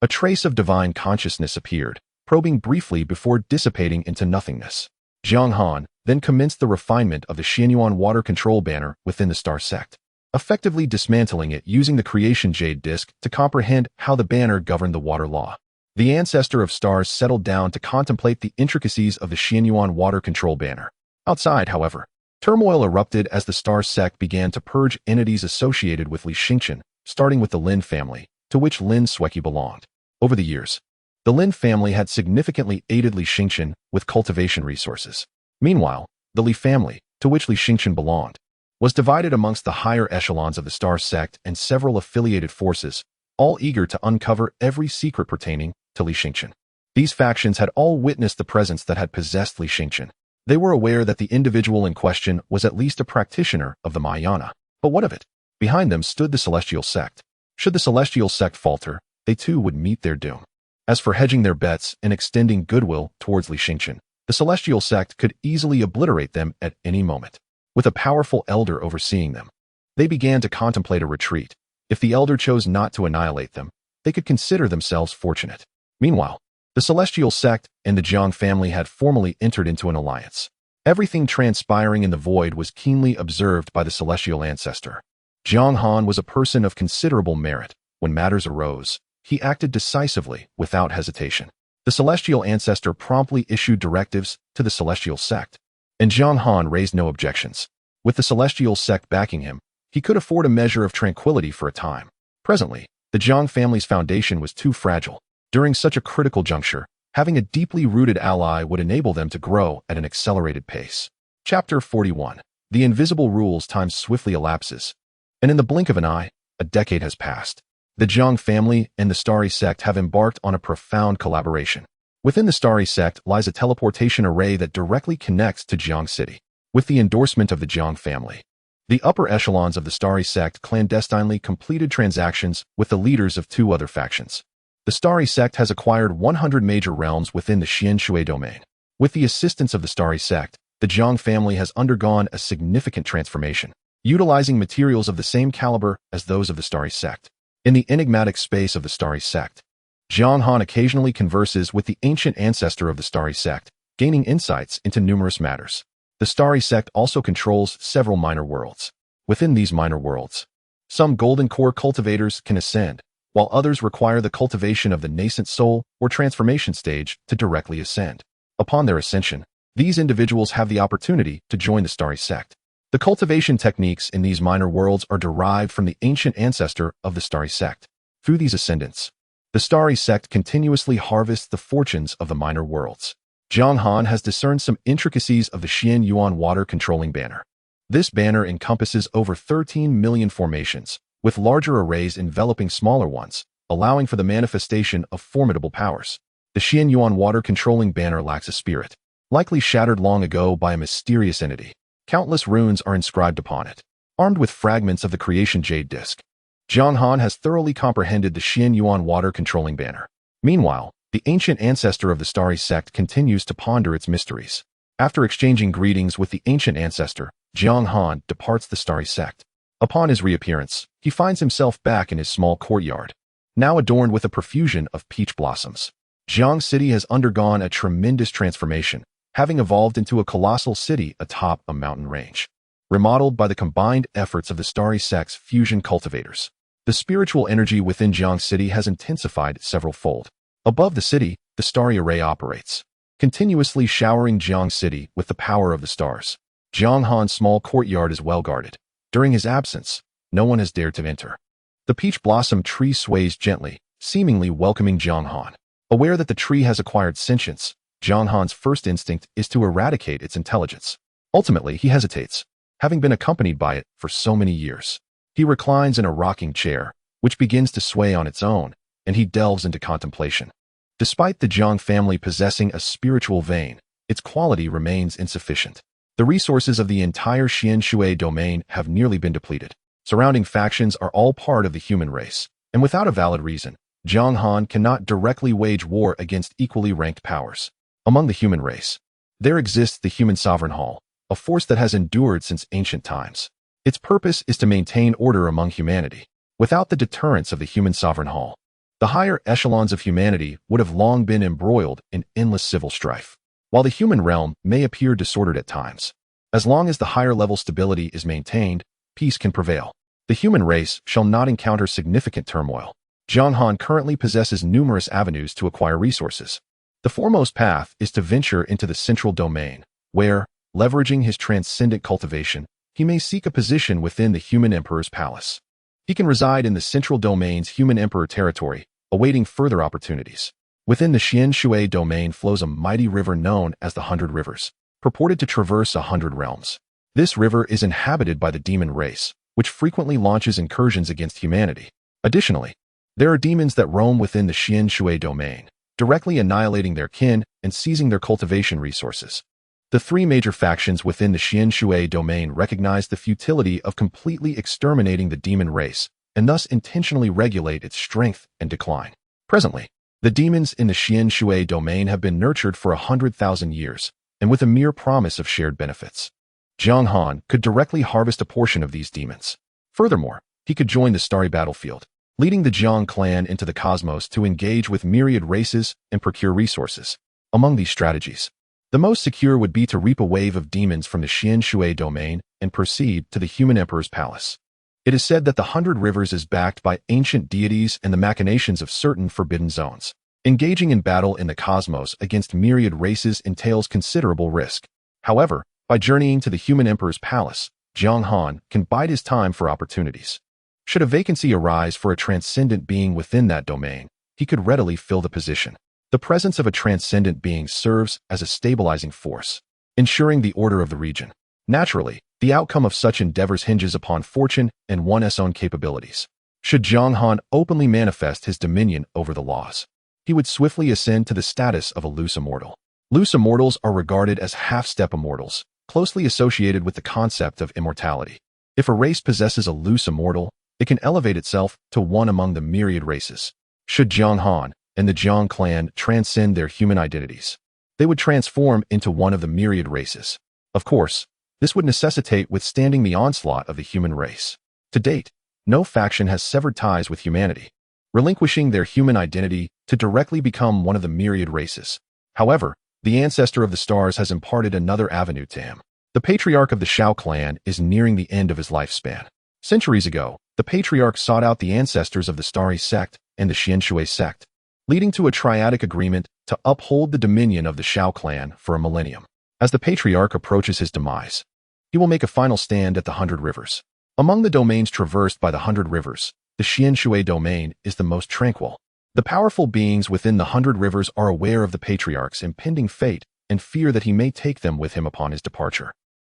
a trace of divine consciousness appeared, probing briefly before dissipating into nothingness. Jiang Han then commenced the refinement of the Xianyuan water control banner within the star sect, effectively dismantling it using the creation jade disk to comprehend how the banner governed the water law. The ancestor of stars settled down to contemplate the intricacies of the Xianyuan water control banner. Outside, however, turmoil erupted as the star sect began to purge entities associated with Li Xingqian, starting with the Lin family, to which Lin Sueki belonged. Over the years, The Lin family had significantly aided Li Xingqian with cultivation resources. Meanwhile, the Li family, to which Li Xingqian belonged, was divided amongst the higher echelons of the Star sect and several affiliated forces, all eager to uncover every secret pertaining to Li Xingqian. These factions had all witnessed the presence that had possessed Li Xingqian. They were aware that the individual in question was at least a practitioner of the Mahayana. But what of it? Behind them stood the Celestial Sect. Should the Celestial Sect falter, they too would meet their doom. As for hedging their bets and extending goodwill towards Li Xingqian, the Celestial Sect could easily obliterate them at any moment. With a powerful elder overseeing them, they began to contemplate a retreat. If the elder chose not to annihilate them, they could consider themselves fortunate. Meanwhile, the Celestial Sect and the Jiang family had formally entered into an alliance. Everything transpiring in the void was keenly observed by the Celestial Ancestor. Jiang Han was a person of considerable merit. When matters arose, he acted decisively, without hesitation. The Celestial Ancestor promptly issued directives to the Celestial Sect, and Jiang Han raised no objections. With the Celestial Sect backing him, he could afford a measure of tranquility for a time. Presently, the Jiang family's foundation was too fragile. During such a critical juncture, having a deeply rooted ally would enable them to grow at an accelerated pace. Chapter 41. The invisible rules. Time swiftly elapses, and in the blink of an eye, a decade has passed. The Jiang family and the Starry Sect have embarked on a profound collaboration. Within the Starry Sect lies a teleportation array that directly connects to Jiang City. With the endorsement of the Jiang family, the upper echelons of the Starry Sect clandestinely completed transactions with the leaders of two other factions. The Starry Sect has acquired 100 major realms within the Xianshui domain. With the assistance of the Starry Sect, the Jiang family has undergone a significant transformation, utilizing materials of the same caliber as those of the Starry Sect. In the enigmatic space of the Starry Sect, Jiang Han occasionally converses with the ancient ancestor of the Starry Sect, gaining insights into numerous matters. The Starry Sect also controls several minor worlds. Within these minor worlds, some golden core cultivators can ascend, while others require the cultivation of the nascent soul or transformation stage to directly ascend. Upon their ascension, these individuals have the opportunity to join the Starry Sect. The cultivation techniques in these minor worlds are derived from the ancient ancestor of the Starry Sect. Through these ascendants, the Starry Sect continuously harvests the fortunes of the minor worlds. Jiang Han has discerned some intricacies of the Xian Yuan water controlling banner. This banner encompasses over 13 million formations, with larger arrays enveloping smaller ones, allowing for the manifestation of formidable powers. The Xian Yuan water controlling banner lacks a spirit, likely shattered long ago by a mysterious entity. Countless runes are inscribed upon it. Armed with fragments of the creation jade disc, Jiang Han has thoroughly comprehended the Xian Yuan water controlling banner. Meanwhile, the ancient ancestor of the Starry Sect continues to ponder its mysteries. After exchanging greetings with the ancient ancestor, Jiang Han departs the Starry Sect. Upon his reappearance, he finds himself back in his small courtyard, now adorned with a profusion of peach blossoms. Jiang City has undergone a tremendous transformation, having evolved into a colossal city atop a mountain range. Remodeled by the combined efforts of the Starry Sect's fusion cultivators, the spiritual energy within Jiang City has intensified several-fold. Above the city, the Starry Array operates, continuously showering Jiang City with the power of the stars. Jiang Han's small courtyard is well guarded. During his absence, no one has dared to enter. The peach blossom tree sways gently, seemingly welcoming Jiang Han. Aware that the tree has acquired sentience, Jiang Han's first instinct is to eradicate its intelligence. Ultimately, he hesitates, having been accompanied by it for so many years. He reclines in a rocking chair, which begins to sway on its own, and he delves into contemplation. Despite the Jiang family possessing a spiritual vein, its quality remains insufficient. The resources of the entire Xianshui domain have nearly been depleted. Surrounding factions are all part of the human race, and without a valid reason, Jiang Han cannot directly wage war against equally ranked powers. Among the human race, there exists the Human Sovereign Hall, a force that has endured since ancient times. Its purpose is to maintain order among humanity. Without the deterrence of the Human Sovereign Hall, the higher echelons of humanity would have long been embroiled in endless civil strife. While the human realm may appear disordered at times, as long as the higher level stability is maintained, peace can prevail. The human race shall not encounter significant turmoil. Jiang Han currently possesses numerous avenues to acquire resources. The foremost path is to venture into the central domain, where, leveraging his transcendent cultivation, he may seek a position within the human emperor's palace. He can reside in the central domain's human emperor territory, awaiting further opportunities. Within the Xian Shui domain flows a mighty river known as the 100 Rivers, purported to traverse 100 realms. This river is inhabited by the demon race, which frequently launches incursions against humanity. Additionally, there are demons that roam within the Xian Shui domain, directly annihilating their kin and seizing their cultivation resources. The three major factions within the Xian Shui domain recognize the futility of completely exterminating the demon race and thus intentionally regulate its strength and decline. Presently, the demons in the Xian Shui domain have been nurtured for 100,000 years, and with a mere promise of shared benefits. Jiang Han could directly harvest a portion of these demons. Furthermore, he could join the starry battlefield, leading the Jiang clan into the cosmos to engage with myriad races and procure resources. Among these strategies, the most secure would be to reap a wave of demons from the Xian Shui domain and proceed to the human emperor's palace. It is said that the 100 Rivers is backed by ancient deities and the machinations of certain forbidden zones. Engaging in battle in the cosmos against myriad races entails considerable risk. However, by journeying to the human emperor's palace, Jiang Han can bide his time for opportunities. Should a vacancy arise for a transcendent being within that domain, he could readily fill the position. The presence of a transcendent being serves as a stabilizing force, ensuring the order of the region. Naturally, the outcome of such endeavors hinges upon fortune and one's own capabilities. Should Jiang Han openly manifest his dominion over the laws, he would swiftly ascend to the status of a loose immortal. Loose immortals are regarded as half-step immortals, closely associated with the concept of immortality. If a race possesses a loose immortal, it can elevate itself to one among the myriad races. Should Jiang Han and the Jiang clan transcend their human identities, they would transform into one of the myriad races. Of course, this would necessitate withstanding the onslaught of the human race. To date, no faction has severed ties with humanity, relinquishing their human identity to directly become one of the myriad races. However, the ancestor of the stars has imparted another avenue to him. The patriarch of the Shao clan is nearing the end of his lifespan. Centuries ago, the patriarch sought out the ancestors of the Starry sect and the Xian Shui sect, leading to a triadic agreement to uphold the dominion of the Shao clan for a millennium. As the patriarch approaches his demise, he will make a final stand at the 100 Rivers. Among the domains traversed by the 100 Rivers, the Xian Shui domain is the most tranquil. The powerful beings within the 100 Rivers are aware of the patriarch's impending fate and fear that he may take them with him upon his departure,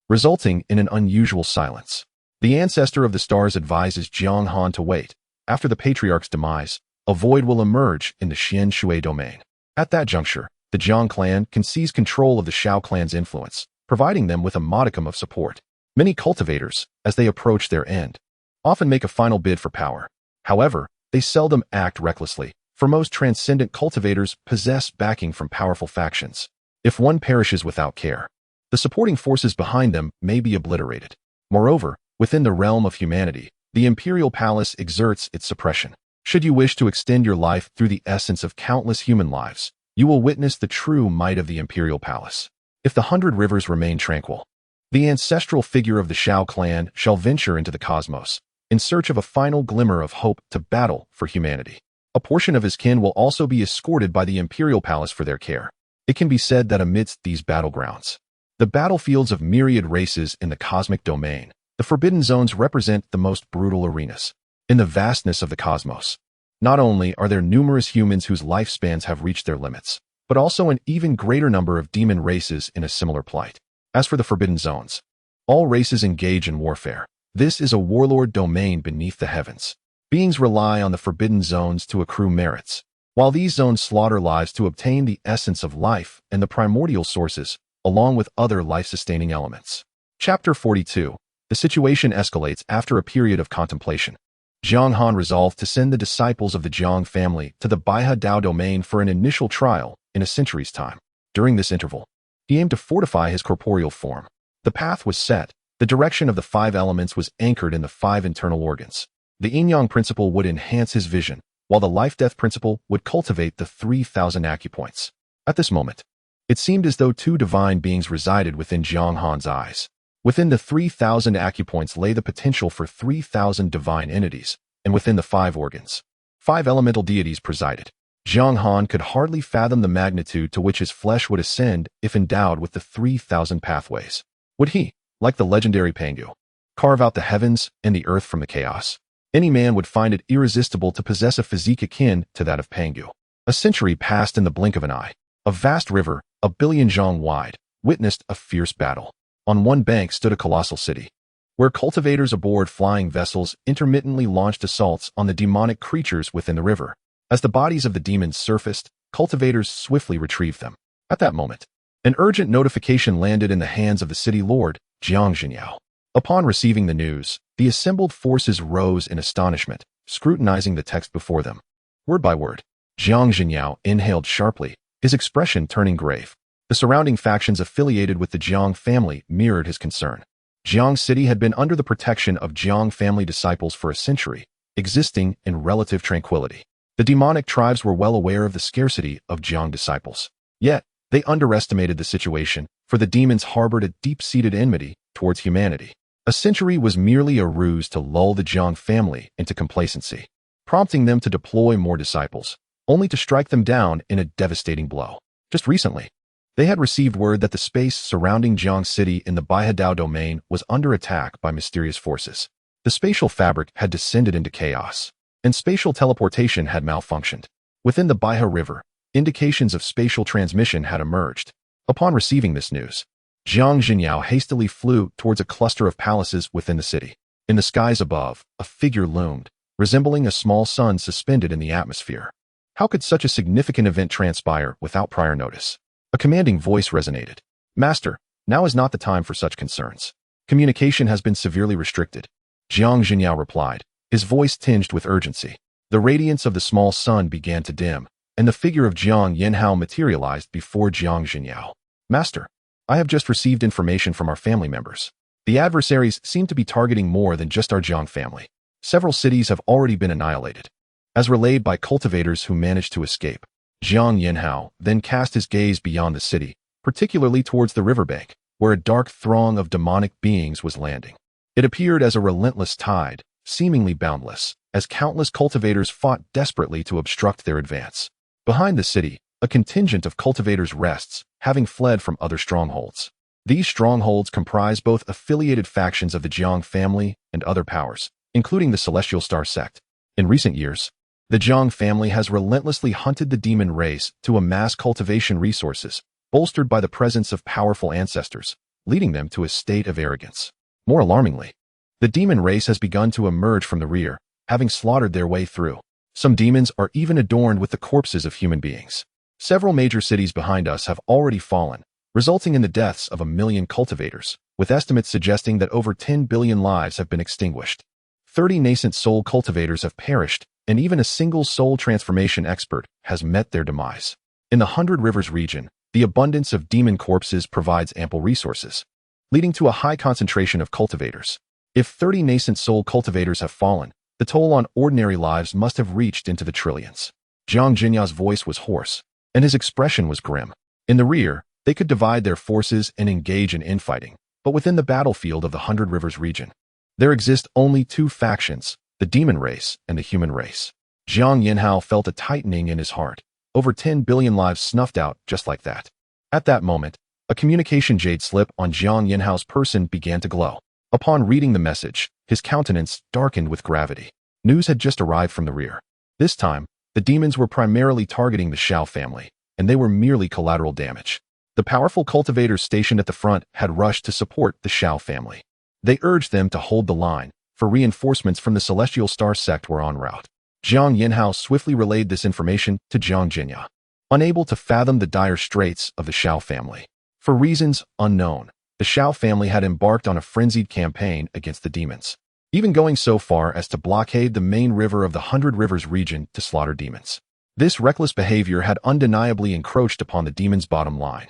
resulting in an unusual silence. The ancestor of the stars advises Jiang Han to wait. After the patriarch's demise, a void will emerge in the Xian Shui domain. At that juncture, the Jiang clan can seize control of the Shao clan's influence, providing them with a modicum of support. Many cultivators, as they approach their end, often make a final bid for power. However, they seldom act recklessly, for most transcendent cultivators possess backing from powerful factions. If one perishes without care, the supporting forces behind them may be obliterated. Moreover, within the realm of humanity, the imperial palace exerts its suppression. Should you wish to extend your life through the essence of countless human lives, you will witness the true might of the imperial palace. If the 100 Rivers remain tranquil, the ancestral figure of the Shao clan shall venture into the cosmos, in search of a final glimmer of hope to battle for humanity. A portion of his kin will also be escorted by the imperial palace for their care. It can be said that amidst these battlegrounds, the battlefields of myriad races in the cosmic domain, the forbidden zones represent the most brutal arenas. In the vastness of the cosmos, not only are there numerous humans whose lifespans have reached their limits, but also an even greater number of demon races in a similar plight. As for the forbidden zones, all races engage in warfare. This is a warlord domain beneath the heavens. Beings rely on the forbidden zones to accrue merits, while these zones slaughter lives to obtain the essence of life and the primordial sources, along with other life-sustaining elements. Chapter 42. The situation escalates after a period of contemplation. Jiang Han resolved to send the disciples of the Jiang family to the Baihe Dao domain for an initial trial in a century's time. During this interval, he aimed to fortify his corporeal form. The path was set. The direction of the 5 elements was anchored in the 5 internal organs. The yin-yang principle would enhance his vision, while the life-death principle would cultivate the 3,000 acupoints. At this moment, it seemed as though 2 divine beings resided within Jiang Han's eyes. Within the 3,000 acupoints lay the potential for 3,000 divine entities, and within the 5 organs, 5 elemental deities presided. Jiang Han could hardly fathom the magnitude to which his flesh would ascend if endowed with the 3,000 pathways. Would he, like the legendary Pangu, carve out the heavens and the earth from the chaos? Any man would find it irresistible to possess a physique akin to that of Pangu. A century passed in the blink of an eye. A vast river, a billion zhang wide, witnessed a fierce battle. On one bank stood a colossal city, where cultivators aboard flying vessels intermittently launched assaults on the demonic creatures within the river. As the bodies of the demons surfaced, cultivators swiftly retrieved them. At that moment, an urgent notification landed in the hands of the city lord, Jiang Han. Upon receiving the news, the assembled forces rose in astonishment, scrutinizing the text before them. Word by word, Jiang Han inhaled sharply, his expression turning grave. The surrounding factions affiliated with the Jiang family mirrored his concern. Jiang City had been under the protection of Jiang family disciples for a century, existing in relative tranquility. The demonic tribes were well aware of the scarcity of Jiang disciples. Yet, they underestimated the situation, for the demons harbored a deep-seated enmity towards humanity. A century was merely a ruse to lull the Jiang family into complacency, prompting them to deploy more disciples, only to strike them down in a devastating blow. Just recently, they had received word that the space surrounding Jiang City in the Baihadao domain was under attack by mysterious forces. The spatial fabric had descended into chaos, and spatial teleportation had malfunctioned. Within the Baiha River, indications of spatial transmission had emerged. Upon receiving this news, Jiang Jinyao hastily flew towards a cluster of palaces within the city. In the skies above, a figure loomed, resembling a small sun suspended in the atmosphere. How could such a significant event transpire without prior notice? A commanding voice resonated. Master, now is not the time for such concerns. Communication has been severely restricted. Jiang Jinyao replied, his voice tinged with urgency. The radiance of the small sun began to dim, and the figure of Jiang Yanhao materialized before Jiang Jinyao. Master, I have just received information from our family members. The adversaries seem to be targeting more than just our Jiang family. Several cities have already been annihilated, as relayed by cultivators who managed to escape. Jiang Yanhao then cast his gaze beyond the city, particularly towards the riverbank, where a dark throng of demonic beings was landing. It appeared as a relentless tide, seemingly boundless, as countless cultivators fought desperately to obstruct their advance. Behind the city, a contingent of cultivators rests, having fled from other strongholds. These strongholds comprise both affiliated factions of the Jiang family and other powers, including the Celestial Star sect. In recent years, the Jiang family has relentlessly hunted the demon race to amass cultivation resources, bolstered by the presence of powerful ancestors, leading them to a state of arrogance. More alarmingly, the demon race has begun to emerge from the rear, having slaughtered their way through. Some demons are even adorned with the corpses of human beings. Several major cities behind us have already fallen, resulting in the deaths of 1 million cultivators, with estimates suggesting that over 10 billion lives have been extinguished. 30 nascent soul cultivators have perished, and even a single soul transformation expert has met their demise. In the 100 Rivers region, the abundance of demon corpses provides ample resources, leading to a high concentration of cultivators. If 30 nascent soul cultivators have fallen, the toll on ordinary lives must have reached into the trillions. Jiang Jinya's voice was hoarse, and his expression was grim. In the rear, they could divide their forces and engage in infighting, but within the battlefield of the 100 Rivers region, there exist only two factions, the demon race and the human race. Jiang Yanhao felt a tightening in his heart. Over 10 billion lives snuffed out just like that. At that moment, a communication jade slip on Jiang Yanhao's person began to glow. Upon reading the message, his countenance darkened with gravity. News had just arrived from the rear. This time, the demons were primarily targeting the Shao family, and they were merely collateral damage. The powerful cultivators stationed at the front had rushed to support the Shao family. They urged them to hold the line, for reinforcements from the Celestial Star sect were en route. Jiang Yanhao swiftly relayed this information to Jiang Jinya, unable to fathom the dire straits of the Shao family. For reasons unknown, the Shao family had embarked on a frenzied campaign against the demons, even going so far as to blockade the main river of the 100 Rivers region to slaughter demons. This reckless behavior had undeniably encroached upon the demons' bottom line.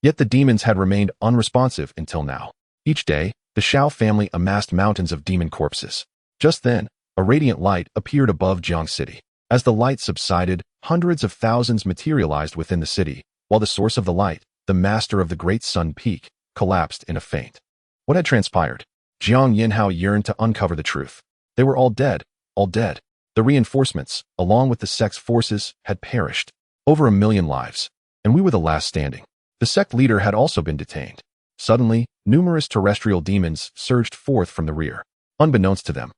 Yet the demons had remained unresponsive until now. Each day, the Shao family amassed mountains of demon corpses. Just then, a radiant light appeared above Jiang City. As the light subsided, hundreds of thousands materialized within the city, while the source of the light, the master of the Great Sun Peak, collapsed in a faint. What had transpired? Jiang Yanhao yearned to uncover the truth. They were all dead, all dead. The reinforcements, along with the sect's forces, had perished. Over 1 million lives, and we were the last standing. The sect leader had also been detained. Suddenly, numerous terrestrial demons surged forth from the rear. Unbeknownst to them,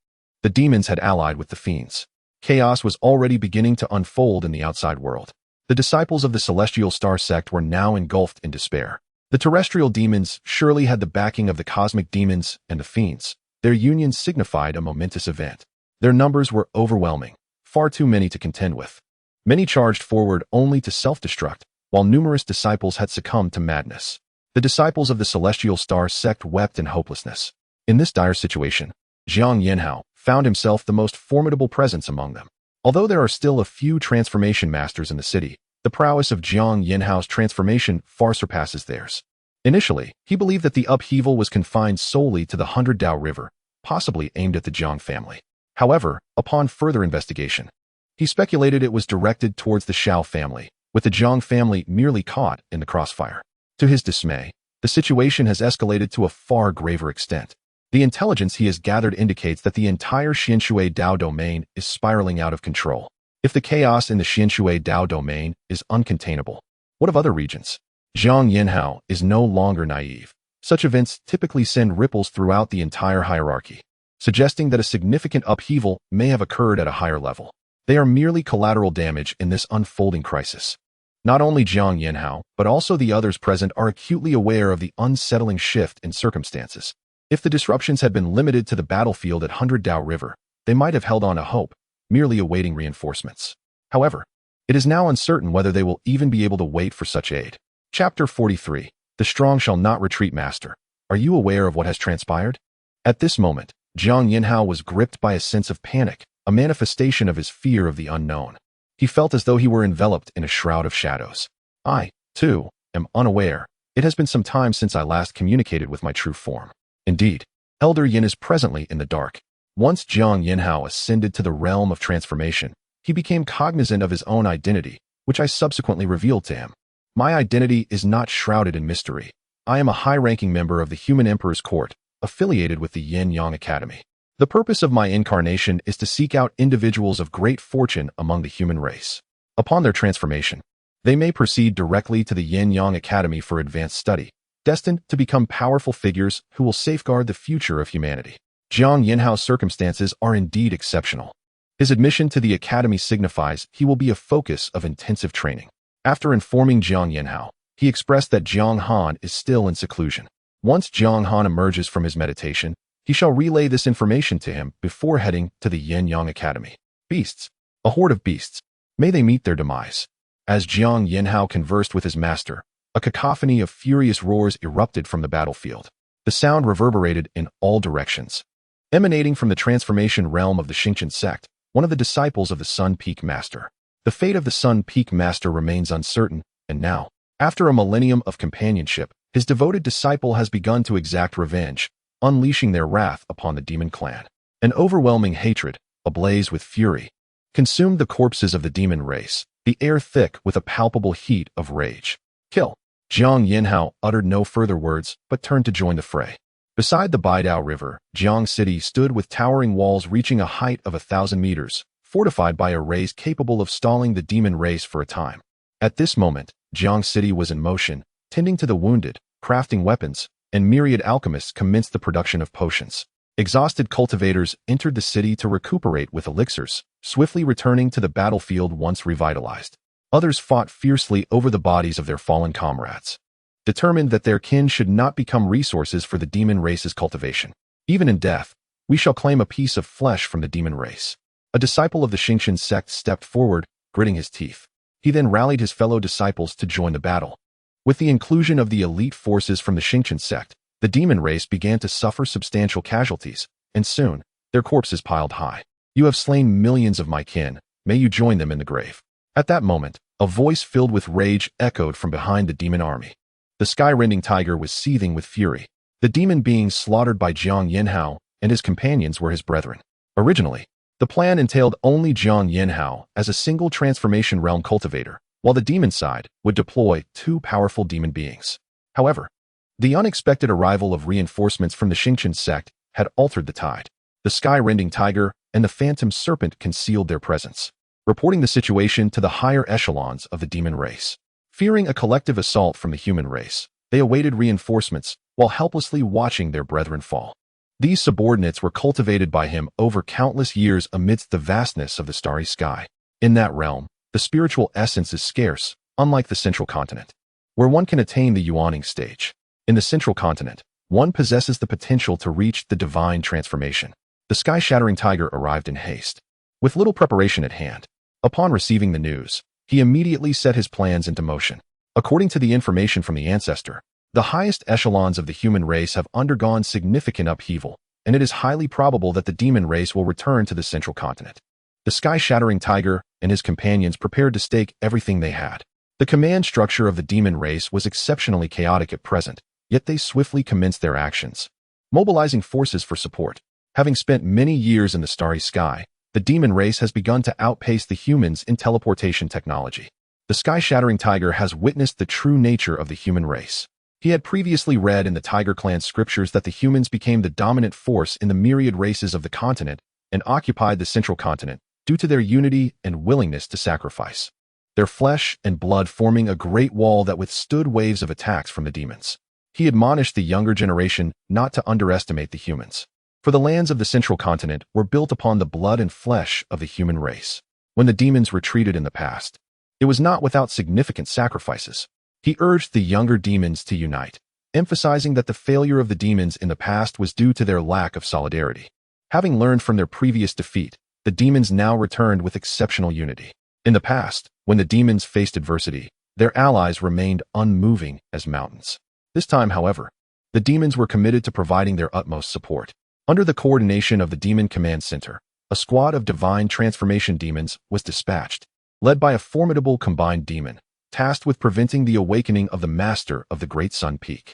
the demons had allied with the fiends. Chaos was already beginning to unfold in the outside world. The disciples of the Celestial Star sect were now engulfed in despair. The terrestrial demons surely had the backing of the cosmic demons and the fiends. Their union signified a momentous event. Their numbers were overwhelming, far too many to contend with. Many charged forward only to self-destruct, while numerous disciples had succumbed to madness. The disciples of the Celestial Star sect wept in hopelessness. In this dire situation, Jiang Han found himself the most formidable presence among them. Although there are still a few transformation masters in the city, the prowess of Jiang Han's transformation far surpasses theirs. Initially, he believed that the upheaval was confined solely to the 100 Dao River, possibly aimed at the Jiang family. However, upon further investigation, he speculated it was directed towards the Shao family, with the Jiang family merely caught in the crossfire. To his dismay, the situation has escalated to a far graver extent. The intelligence he has gathered indicates that the entire Xianshui Dao domain is spiraling out of control. If the chaos in the Xianshui Dao domain is uncontainable, what of other regions? Jiang Han is no longer naive. Such events typically send ripples throughout the entire hierarchy, suggesting that a significant upheaval may have occurred at a higher level. They are merely collateral damage in this unfolding crisis. Not only Jiang Han, but also the others present are acutely aware of the unsettling shift in circumstances. If the disruptions had been limited to the battlefield at 100 Dao River, they might have held on to hope, merely awaiting reinforcements. However, it is now uncertain whether they will even be able to wait for such aid. Chapter 43. The strong shall not retreat, Master. Are you aware of what has transpired? At this moment, Jiang Han was gripped by a sense of panic, a manifestation of his fear of the unknown. He felt as though he were enveloped in a shroud of shadows. I, too, am unaware. It has been some time since I last communicated with my true form. Indeed, Elder Yin is presently in the dark. Once Jiang Han ascended to the realm of transformation, he became cognizant of his own identity, which I subsequently revealed to him. My identity is not shrouded in mystery. I am a high-ranking member of the Human Emperor's Court, affiliated with the Yin-Yang Academy. The purpose of my incarnation is to seek out individuals of great fortune among the human race. Upon their transformation, they may proceed directly to the Yin-Yang Academy for advanced study, destined to become powerful figures who will safeguard the future of humanity. Jiang Han's circumstances are indeed exceptional. His admission to the academy signifies he will be a focus of intensive training. After informing Jiang Han, he expressed that Jiang Han is still in seclusion. Once Jiang Han emerges from his meditation, he shall relay this information to him before heading to the Yin-Yang Academy. Beasts. A horde of beasts. May they meet their demise. As Jiang Han conversed with his master, a cacophony of furious roars erupted from the battlefield. The sound reverberated in all directions. Emanating from the transformation realm of the Xingqian sect, one of the disciples of the Sun Peak Master. The fate of the Sun Peak Master remains uncertain, and now, after a millennium of companionship, his devoted disciple has begun to exact revenge, unleashing their wrath upon the demon clan. An overwhelming hatred, ablaze with fury, consumed the corpses of the demon race, the air thick with a palpable heat of rage. Kill. Jiang Han uttered no further words, but turned to join the fray. Beside the Baidao River, Jiang City stood with towering walls reaching a height of 1,000 meters, fortified by arrays capable of stalling the demon race for a time. At this moment, Jiang City was in motion, tending to the wounded, crafting weapons, and myriad alchemists commenced the production of potions. Exhausted cultivators entered the city to recuperate with elixirs, swiftly returning to the battlefield once revitalized. Others fought fiercely over the bodies of their fallen comrades, determined that their kin should not become resources for the demon race's cultivation. Even in death, we shall claim a piece of flesh from the demon race. A disciple of the Xingqian sect stepped forward, gritting his teeth. He then rallied his fellow disciples to join the battle. With the inclusion of the elite forces from the Xingqian sect, the demon race began to suffer substantial casualties, and soon, their corpses piled high. You have slain millions of my kin, may you join them in the grave. At that moment, a voice filled with rage echoed from behind the demon army. The sky-rending tiger was seething with fury. The demon beings slaughtered by Jiang Han and his companions were his brethren. Originally, the plan entailed only Jiang Han as a single transformation realm cultivator, while the demon side would deploy 2 powerful demon beings. However, the unexpected arrival of reinforcements from the Xingqian sect had altered the tide. The sky-rending tiger and the phantom serpent concealed their presence, reporting the situation to the higher echelons of the demon race. Fearing a collective assault from the human race, they awaited reinforcements while helplessly watching their brethren fall. These subordinates were cultivated by him over countless years amidst the vastness of the starry sky. In that realm, The spiritual essence is scarce, unlike the central continent, where one can attain the yielding stage. In the central continent, one possesses the potential to reach the divine transformation. The sky-shattering tiger arrived in haste, with little preparation at hand. Upon receiving the news, he immediately set his plans into motion. According to the information from the ancestor, the highest echelons of the human race have undergone significant upheaval, and it is highly probable that the demon race will return to the central continent. The sky-shattering tiger and his companions prepared to stake everything they had. The command structure of the demon race was exceptionally chaotic at present, yet they swiftly commenced their actions, mobilizing forces for support. Having spent many years in the starry sky, the demon race has begun to outpace the humans in teleportation technology. The sky-shattering tiger has witnessed the true nature of the human race. He had previously read in the Tiger Clan scriptures that the humans became the dominant force in the myriad races of the continent and occupied the central continent due to their unity and willingness to sacrifice, their flesh and blood forming a great wall that withstood waves of attacks from the demons. He admonished the younger generation not to underestimate the humans, for the lands of the central continent were built upon the blood and flesh of the human race. When the demons retreated in the past, it was not without significant sacrifices. He urged the younger demons to unite, emphasizing that the failure of the demons in the past was due to their lack of solidarity. Having learned from their previous defeat, the demons now returned with exceptional unity. In the past, when the demons faced adversity, their allies remained unmoving as mountains. This time, however, the demons were committed to providing their utmost support. Under the coordination of the Demon Command Center, a squad of divine transformation demons was dispatched, led by a formidable combined demon, tasked with preventing the awakening of the master of the Great Sun Peak.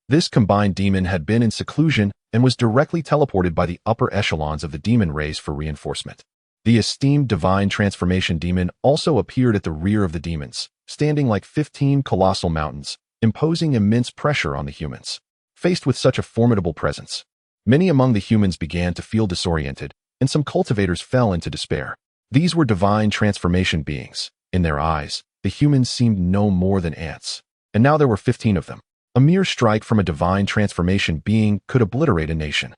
This combined demon had been in seclusion and was directly teleported by the upper echelons of the demon race for reinforcement. The esteemed divine transformation demon also appeared at the rear of the demons, standing like 15 colossal mountains, imposing immense pressure on the humans. Faced with such a formidable presence, many among the humans began to feel disoriented, and some cultivators fell into despair. These were divine transformation beings. In their eyes, the humans seemed no more than ants. And now there were 15 of them. A mere strike from a divine transformation being could obliterate a nation.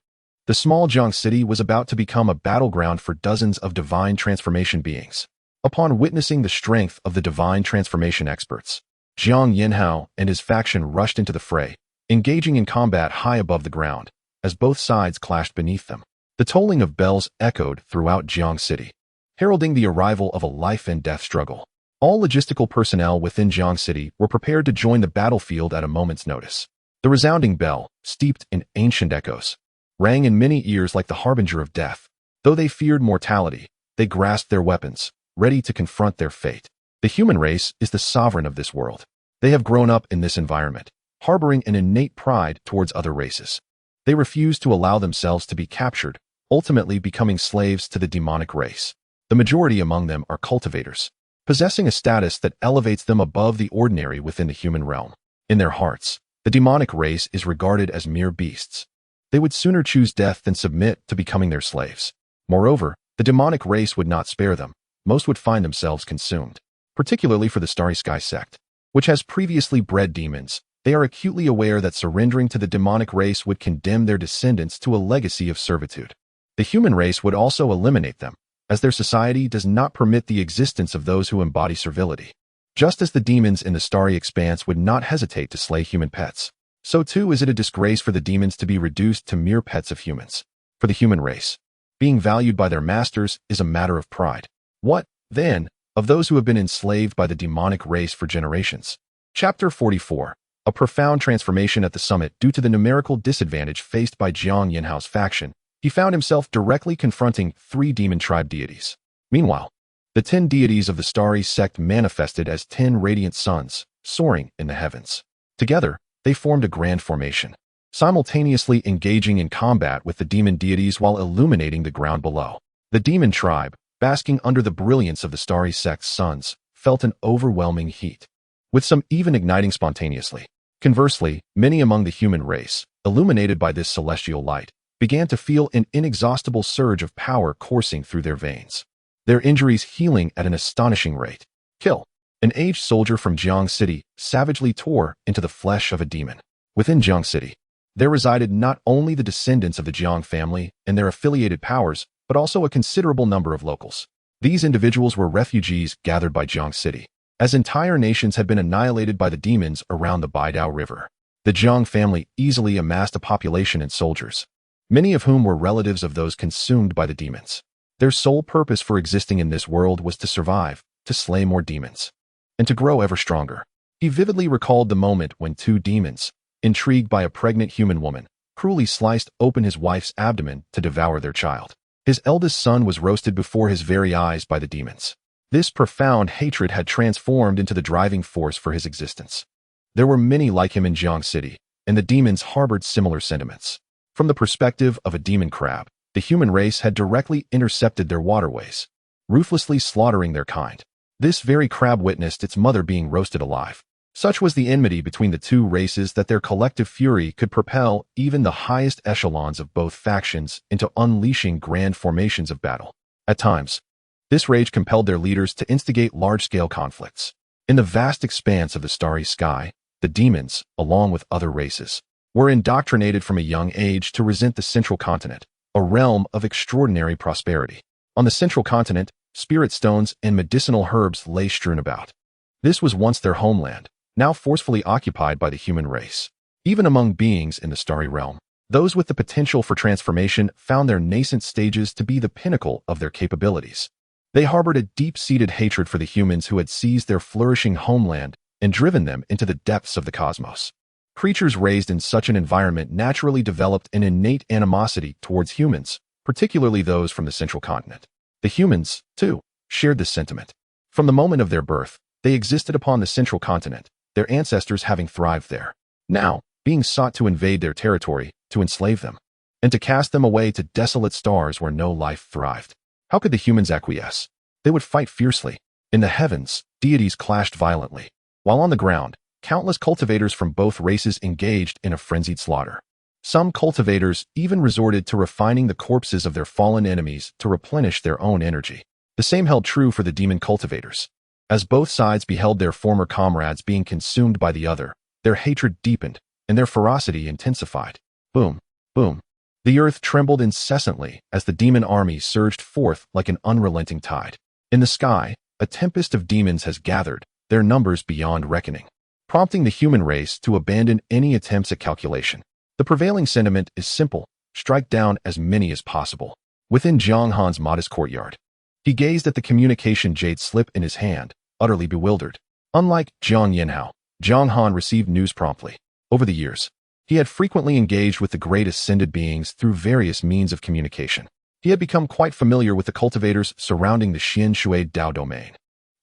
The small Jiang city was about to become a battleground for dozens of divine transformation beings. Upon witnessing the strength of the divine transformation experts, Jiang Han and his faction rushed into the fray, engaging in combat high above the ground, as both sides clashed beneath them. The tolling of bells echoed throughout Jiang City, heralding the arrival of a life-and-death struggle. All logistical personnel within Jiang City were prepared to join the battlefield at a moment's notice. The resounding bell, steeped in ancient echoes, rang in many ears like the harbinger of death. Though they feared mortality, they grasped their weapons, ready to confront their fate. The human race is the sovereign of this world. They have grown up in this environment, harboring an innate pride towards other races. They refuse to allow themselves to be captured, ultimately becoming slaves to the demonic race. The majority among them are cultivators, possessing a status that elevates them above the ordinary within the human realm. In their hearts, the demonic race is regarded as mere beasts. They would sooner choose death than submit to becoming their slaves. Moreover, the demonic race would not spare them. Most would find themselves consumed. Particularly for the Starry Sky sect, which has previously bred demons, they are acutely aware that surrendering to the demonic race would condemn their descendants to a legacy of servitude. The human race would also eliminate them, as their society does not permit the existence of those who embody servility. Just as the demons in the starry expanse would not hesitate to slay human pets, so too is it a disgrace for the demons to be reduced to mere pets of humans. For the human race, being valued by their masters is a matter of pride. What, then, of those who have been enslaved by the demonic race for generations? Chapter 44. A profound transformation at the summit. Due to the numerical disadvantage faced by Jiang Yanhao's faction, he found himself directly confronting 3 demon tribe deities. Meanwhile, the 10 deities of the starry sect manifested as 10 radiant suns, soaring in the heavens. Together, they formed a grand formation, simultaneously engaging in combat with the demon deities while illuminating the ground below. The demon tribe, basking under the brilliance of the starry sect's suns, felt an overwhelming heat, with some even igniting spontaneously. Conversely, many among the human race, illuminated by this celestial light, began to feel an inexhaustible surge of power coursing through their veins, their injuries healing at an astonishing rate. Kill. An aged soldier from Jiang City savagely tore into the flesh of a demon. Within Jiang City, there resided not only the descendants of the Jiang family and their affiliated powers, but also a considerable number of locals. These individuals were refugees gathered by Jiang City, as entire nations had been annihilated by the demons around the Baidao River. The Jiang family easily amassed a population and soldiers, many of whom were relatives of those consumed by the demons. Their sole purpose for existing in this world was to survive, to slay more demons, and to grow ever stronger. He vividly recalled the moment when two demons, intrigued by a pregnant human woman, cruelly sliced open his wife's abdomen to devour their child. His eldest son was roasted before his very eyes by the demons. This profound hatred had transformed into the driving force for his existence. There were many like him in Jiang City, and the demons harbored similar sentiments. From the perspective of a demon crab, the human race had directly intercepted their waterways, ruthlessly slaughtering their kind. This very crab witnessed its mother being roasted alive. Such was the enmity between the two races that their collective fury could propel even the highest echelons of both factions into unleashing grand formations of battle. At times, this rage compelled their leaders to instigate large-scale conflicts. In the vast expanse of the starry sky, the demons, along with other races, were indoctrinated from a young age to resent the central continent, a realm of extraordinary prosperity. On the central continent, spirit stones and medicinal herbs lay strewn about. This was once their homeland, now forcefully occupied by the human race. Even among beings in the starry realm, those with the potential for transformation found their nascent stages to be the pinnacle of their capabilities. They harbored a deep-seated hatred for the humans who had seized their flourishing homeland and driven them into the depths of the cosmos. Creatures raised in such an environment naturally developed an innate animosity towards humans, particularly those from the central continent. The humans, too, shared this sentiment. From the moment of their birth, they existed upon the central continent, their ancestors having thrived there. Now, being sought to invade their territory, to enslave them, and to cast them away to desolate stars where no life thrived. How could the humans acquiesce? They would fight fiercely. In the heavens, deities clashed violently, while on the ground, countless cultivators from both races engaged in a frenzied slaughter. Some cultivators even resorted to refining the corpses of their fallen enemies to replenish their own energy. The same held true for the demon cultivators. As both sides beheld their former comrades being consumed by the other, their hatred deepened, and their ferocity intensified. Boom, boom. The earth trembled incessantly as the demon army surged forth like an unrelenting tide. In the sky, a tempest of demons has gathered, their numbers beyond reckoning, prompting the human race to abandon any attempts at calculation. The prevailing sentiment is simple: strike down as many as possible. Within Jiang Han's modest courtyard, he gazed at the communication jade slip in his hand, utterly bewildered. Unlike Jiang Yanhao, Jiang Han received news promptly. Over the years, he had frequently engaged with the great ascended beings through various means of communication. He had become quite familiar with the cultivators surrounding the Xian Shui Dao domain,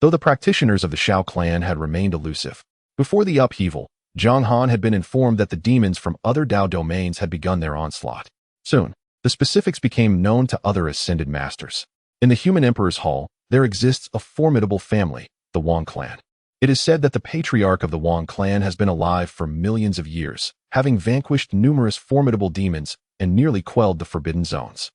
though the practitioners of the Shao clan had remained elusive. Before the upheaval, Jiang Han had been informed that the demons from other Dao domains had begun their onslaught. Soon, the specifics became known to other ascended masters. In the Human Emperor's Hall, there exists a formidable family, the Wang clan. It is said that the patriarch of the Wang clan has been alive for millions of years, having vanquished numerous formidable demons and nearly quelled the forbidden zones.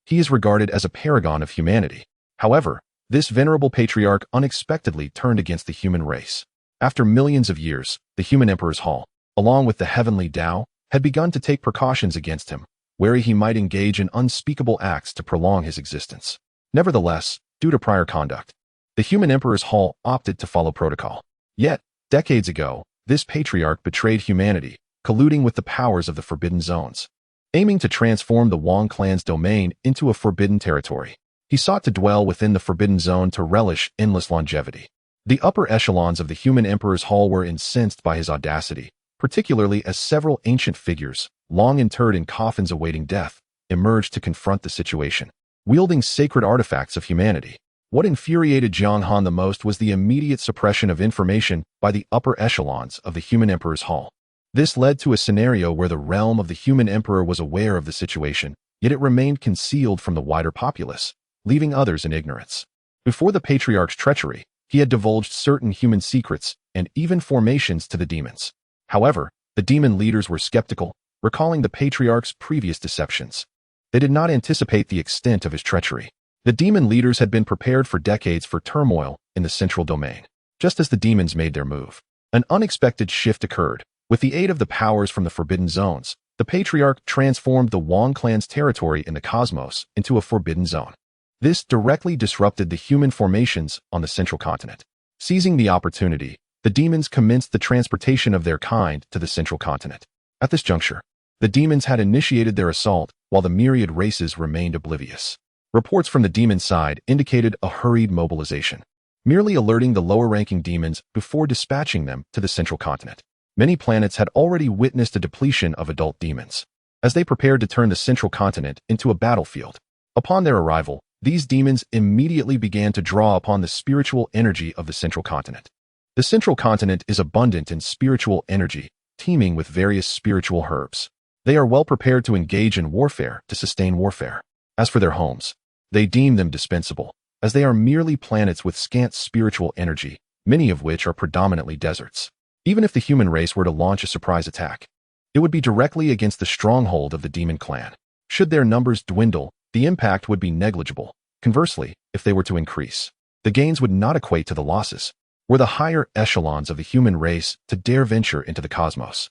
He is regarded as a paragon of humanity. However, this venerable patriarch unexpectedly turned against the human race. After millions of years, the Human Emperor's Hall, along with the heavenly Dao, had begun to take precautions against him, wary he might engage in unspeakable acts to prolong his existence. Nevertheless, due to prior conduct, the Human Emperor's Hall opted to follow protocol. Yet, decades ago, this patriarch betrayed humanity, colluding with the powers of the Forbidden Zones, aiming to transform the Wang clan's domain into a forbidden territory. He sought to dwell within the Forbidden Zone to relish endless longevity. The upper echelons of the Human Emperor's Hall were incensed by his audacity, particularly as several ancient figures, long interred in coffins awaiting death, emerged to confront the situation, wielding sacred artifacts of humanity. What infuriated Jiang Han the most was the immediate suppression of information by the upper echelons of the Human Emperor's Hall. This led to a scenario where the realm of the Human Emperor was aware of the situation, yet it remained concealed from the wider populace, leaving others in ignorance. Before the patriarch's treachery, he had divulged certain human secrets and even formations to the demons. However, the demon leaders were skeptical, recalling the patriarch's previous deceptions. They did not anticipate the extent of his treachery. The demon leaders had been prepared for decades for turmoil in the central domain. Just as the demons made their move, an unexpected shift occurred. With the aid of the powers from the Forbidden Zones, the patriarch transformed the Wang clan's territory in the cosmos into a forbidden zone. This directly disrupted the human formations on the central continent. Seizing the opportunity, the demons commenced the transportation of their kind to the central continent. At this juncture, the demons had initiated their assault while the myriad races remained oblivious. Reports from the demon side indicated a hurried mobilization, merely alerting the lower-ranking demons before dispatching them to the central continent. Many planets had already witnessed a depletion of adult demons, as they prepared to turn the central continent into a battlefield. Upon their arrival, these demons immediately began to draw upon the spiritual energy of the central continent. The central continent is abundant in spiritual energy, teeming with various spiritual herbs. They are well prepared to engage in warfare to sustain warfare. As for their homes, they deem them dispensable, as they are merely planets with scant spiritual energy, many of which are predominantly deserts. Even if the human race were to launch a surprise attack, it would be directly against the stronghold of the demon clan. Should their numbers dwindle, the impact would be negligible. Conversely, if they were to increase, the gains would not equate to the losses. Were the higher echelons of the human race to dare venture into the cosmos,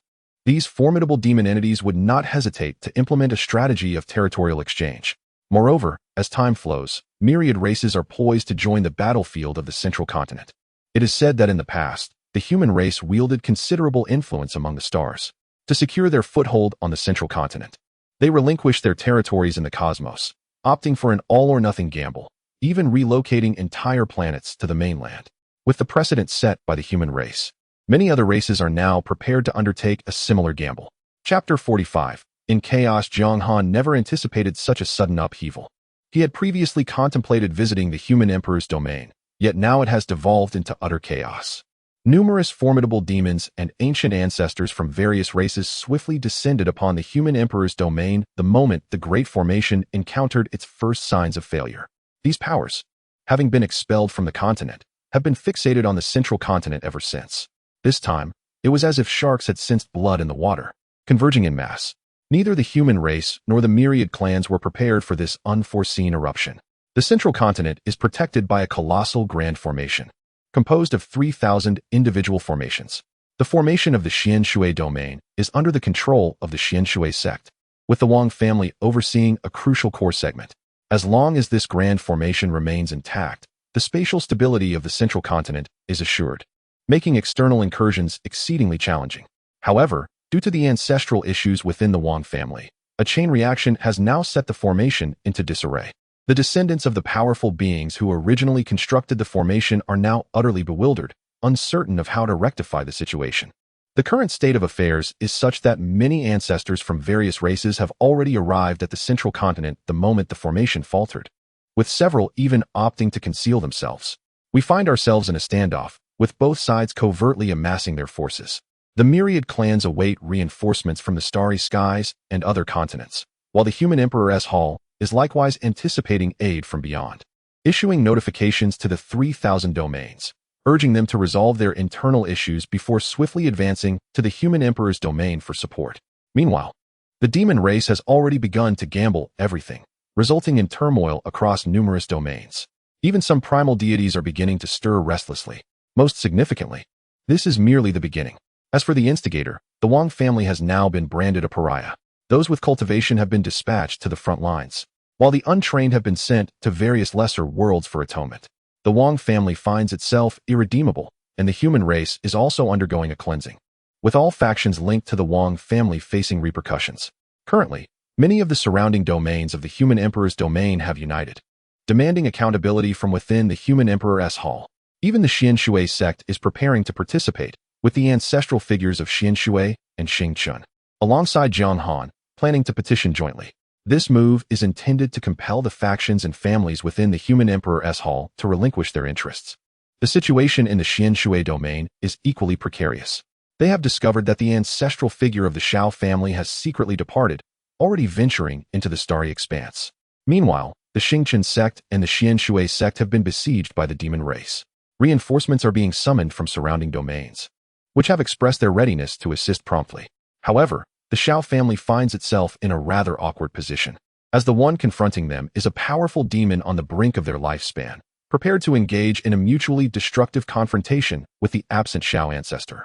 these formidable demon entities would not hesitate to implement a strategy of territorial exchange. Moreover, as time flows, myriad races are poised to join the battlefield of the central continent. It is said that in the past, the human race wielded considerable influence among the stars. To secure their foothold on the central continent, they relinquished their territories in the cosmos, opting for an all-or-nothing gamble, even relocating entire planets to the mainland. With the precedent set by the human race, many other races are now prepared to undertake a similar gamble. Chapter 45. In chaos, Jiang Han never anticipated such a sudden upheaval. He had previously contemplated visiting the human emperor's domain, yet now it has devolved into utter chaos. Numerous formidable demons and ancient ancestors from various races swiftly descended upon the human emperor's domain the moment the Great Formation encountered its first signs of failure. These powers, having been expelled from the continent, have been fixated on the central continent ever since. This time, it was as if sharks had sensed blood in the water, converging in mass. Neither the human race nor the myriad clans were prepared for this unforeseen eruption. The central continent is protected by a colossal grand formation, composed of 3,000 individual formations. The formation of the Xianshui domain is under the control of the Xianshui sect, with the Wang family overseeing a crucial core segment. As long as this grand formation remains intact, the spatial stability of the central continent is assured, making external incursions exceedingly challenging. However, due to the ancestral issues within the Wang family, a chain reaction has now set the formation into disarray. The descendants of the powerful beings who originally constructed the formation are now utterly bewildered, uncertain of how to rectify the situation. The current state of affairs is such that many ancestors from various races have already arrived at the central continent the moment the formation faltered, with several even opting to conceal themselves. We find ourselves in a standoff, with both sides covertly amassing their forces. The myriad clans await reinforcements from the starry skies and other continents, while the human Emperor's Hall is likewise anticipating aid from beyond, issuing notifications to the 3,000 domains, urging them to resolve their internal issues before swiftly advancing to the human emperor's domain for support. Meanwhile, the demon race has already begun to gamble everything, resulting in turmoil across numerous domains. Even some primal deities are beginning to stir restlessly. Most significantly, this is merely the beginning. As for the instigator, the Wang family has now been branded a pariah. Those with cultivation have been dispatched to the front lines, while the untrained have been sent to various lesser worlds for atonement. The Wang family finds itself irredeemable, and the human race is also undergoing a cleansing, with all factions linked to the Wang family facing repercussions. Currently, many of the surrounding domains of the human emperor's domain have united, demanding accountability from within the human emperor's hall. Even the Xianshui sect is preparing to participate, with the ancestral figures of Xianshui and Xingchun, alongside Jiang Han, planning to petition jointly. This move is intended to compel the factions and families within the human emperor's hall to relinquish their interests. The situation in the Xianshui domain is equally precarious. They have discovered that the ancestral figure of the Shao family has secretly departed, already venturing into the starry expanse. Meanwhile, the Xingchun sect and the Xianshui sect have been besieged by the demon race. Reinforcements are being summoned from surrounding domains, which have expressed their readiness to assist promptly. However, the Shao family finds itself in a rather awkward position, as the one confronting them is a powerful demon on the brink of their lifespan, prepared to engage in a mutually destructive confrontation with the absent Shao ancestor.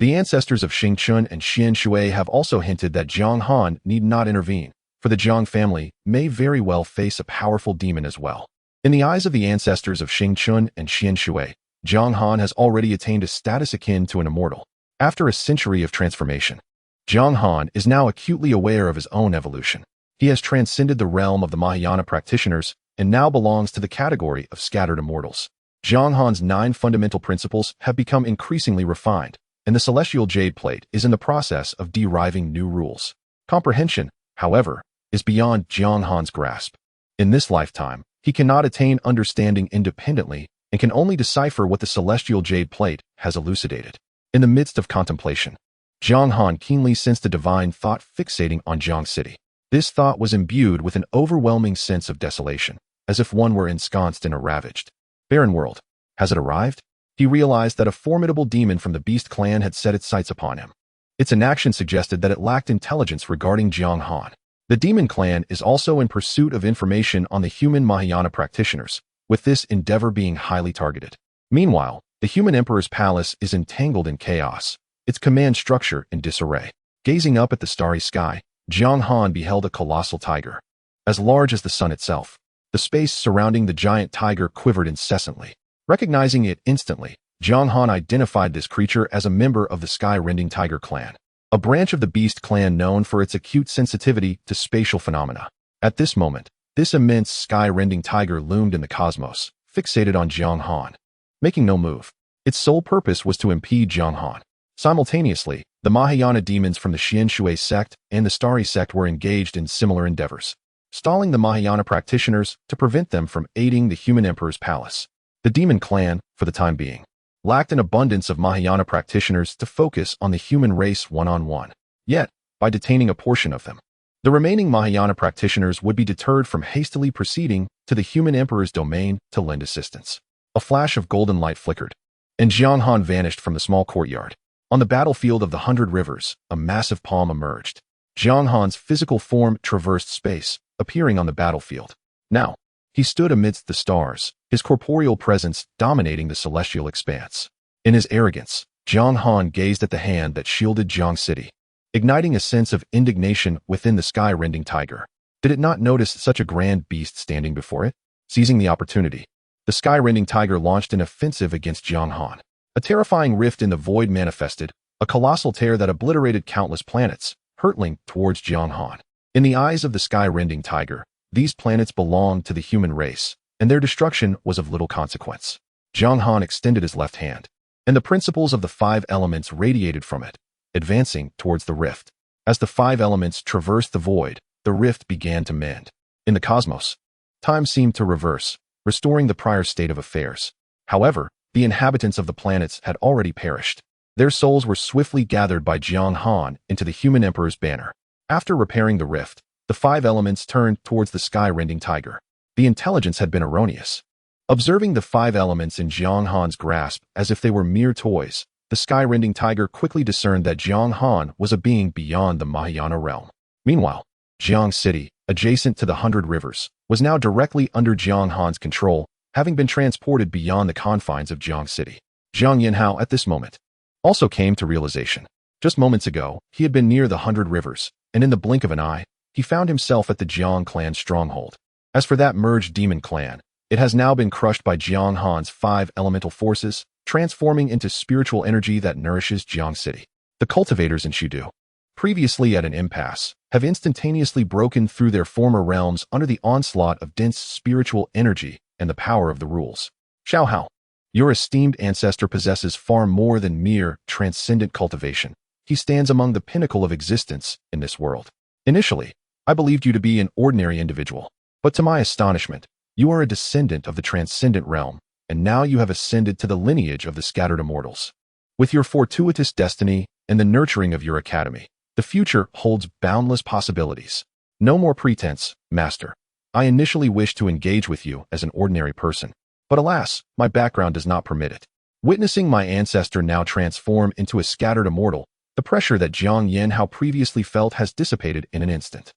The ancestors of Xingchun and Xianshui have also hinted that Jiang Han need not intervene, for the Jiang family may very well face a powerful demon as well. In the eyes of the ancestors of Xingchun and Xianshui, Jiang Han has already attained a status akin to an immortal. After a century of transformation, Jiang Han is now acutely aware of his own evolution. He has transcended the realm of the Mahayana practitioners and now belongs to the category of scattered immortals. Jiang Han's 9 fundamental principles have become increasingly refined, and the celestial jade plate is in the process of deriving new rules. Comprehension, however, is beyond Jiang Han's grasp. In this lifetime, he cannot attain understanding independently and can only decipher what the celestial jade plate has elucidated. In the midst of contemplation, Jiang Han keenly sensed a divine thought fixating on Jiang City. This thought was imbued with an overwhelming sense of desolation, as if one were ensconced in a ravaged, barren world. Has it arrived? He realized that a formidable demon from the Beast clan had set its sights upon him. Its inaction suggested that it lacked intelligence regarding Jiang Han. The demon clan is also in pursuit of information on the human Mahayana practitioners, with this endeavor being highly targeted. Meanwhile, the human emperor's palace is entangled in chaos, its command structure in disarray. Gazing up at the starry sky, Jiang Han beheld a colossal tiger, as large as the sun itself. The space surrounding the giant tiger quivered incessantly. Recognizing it instantly, Jiang Han identified this creature as a member of the sky-rending tiger clan, a branch of the Beast clan known for its acute sensitivity to spatial phenomena. At this moment, this immense sky-rending tiger loomed in the cosmos, fixated on Jiang Han, making no move. Its sole purpose was to impede Jiang Han. Simultaneously, the Mahayana demons from the Xianshui sect and the Starry sect were engaged in similar endeavors, stalling the Mahayana practitioners to prevent them from aiding the human emperor's palace. The demon clan, for the time being, lacked an abundance of Mahayana practitioners to focus on the human race one-on-one. Yet, by detaining a portion of them, the remaining Mahayana practitioners would be deterred from hastily proceeding to the human emperor's domain to lend assistance. A flash of golden light flickered, and Jiang Han vanished from the small courtyard. On the battlefield of the 100 Rivers, a massive palm emerged. Jiang Han's physical form traversed space, appearing on the battlefield. Now, he stood amidst the stars, his corporeal presence dominating the celestial expanse. In his arrogance, Jiang Han gazed at the hand that shielded Jiang City, igniting a sense of indignation within the sky-rending tiger. Did it not notice such a grand beast standing before it? Seizing the opportunity, the sky-rending tiger launched an offensive against Jiang Han. A terrifying rift in the void manifested, a colossal tear that obliterated countless planets, hurtling towards Jiang Han. In the eyes of the sky-rending tiger, these planets belonged to the human race, and their destruction was of little consequence. Jiang Han extended his left hand, and the principles of the 5 elements radiated from it, advancing towards the rift. As the 5 elements traversed the void, the rift began to mend. In the cosmos, time seemed to reverse, restoring the prior state of affairs. However, the inhabitants of the planets had already perished. Their souls were swiftly gathered by Jiang Han into the human emperor's banner. After repairing the rift, the 5 elements turned towards the sky-rending tiger. The intelligence had been erroneous. Observing the 5 elements in Jiang Han's grasp as if they were mere toys, the sky-rending tiger quickly discerned that Jiang Han was a being beyond the Mahayana realm. Meanwhile, Jiang City, adjacent to the 100 Rivers, was now directly under Jiang Han's control, having been transported beyond the confines of Jiang City. Jiang Yanhao, at this moment, also came to realization. Just moments ago, he had been near the 100 Rivers, and in the blink of an eye, he found himself at the Jiang clan's stronghold. As for that merged demon clan, it has now been crushed by Jiang Han's 5 elemental forces, transforming into spiritual energy that nourishes Jiang City. The cultivators in Shudu, previously at an impasse, have instantaneously broken through their former realms under the onslaught of dense spiritual energy and the power of the rules. Chaohua, your esteemed ancestor possesses far more than mere transcendent cultivation. He stands among the pinnacle of existence in this world. Initially, I believed you to be an ordinary individual, but to my astonishment, you are a descendant of the transcendent realm, and now you have ascended to the lineage of the scattered immortals. With your fortuitous destiny and the nurturing of your academy, the future holds boundless possibilities. No more pretense, master. I initially wished to engage with you as an ordinary person, but alas, my background does not permit it. Witnessing my ancestor now transform into a scattered immortal, the pressure that Jiang Yanhao previously felt has dissipated in an instant.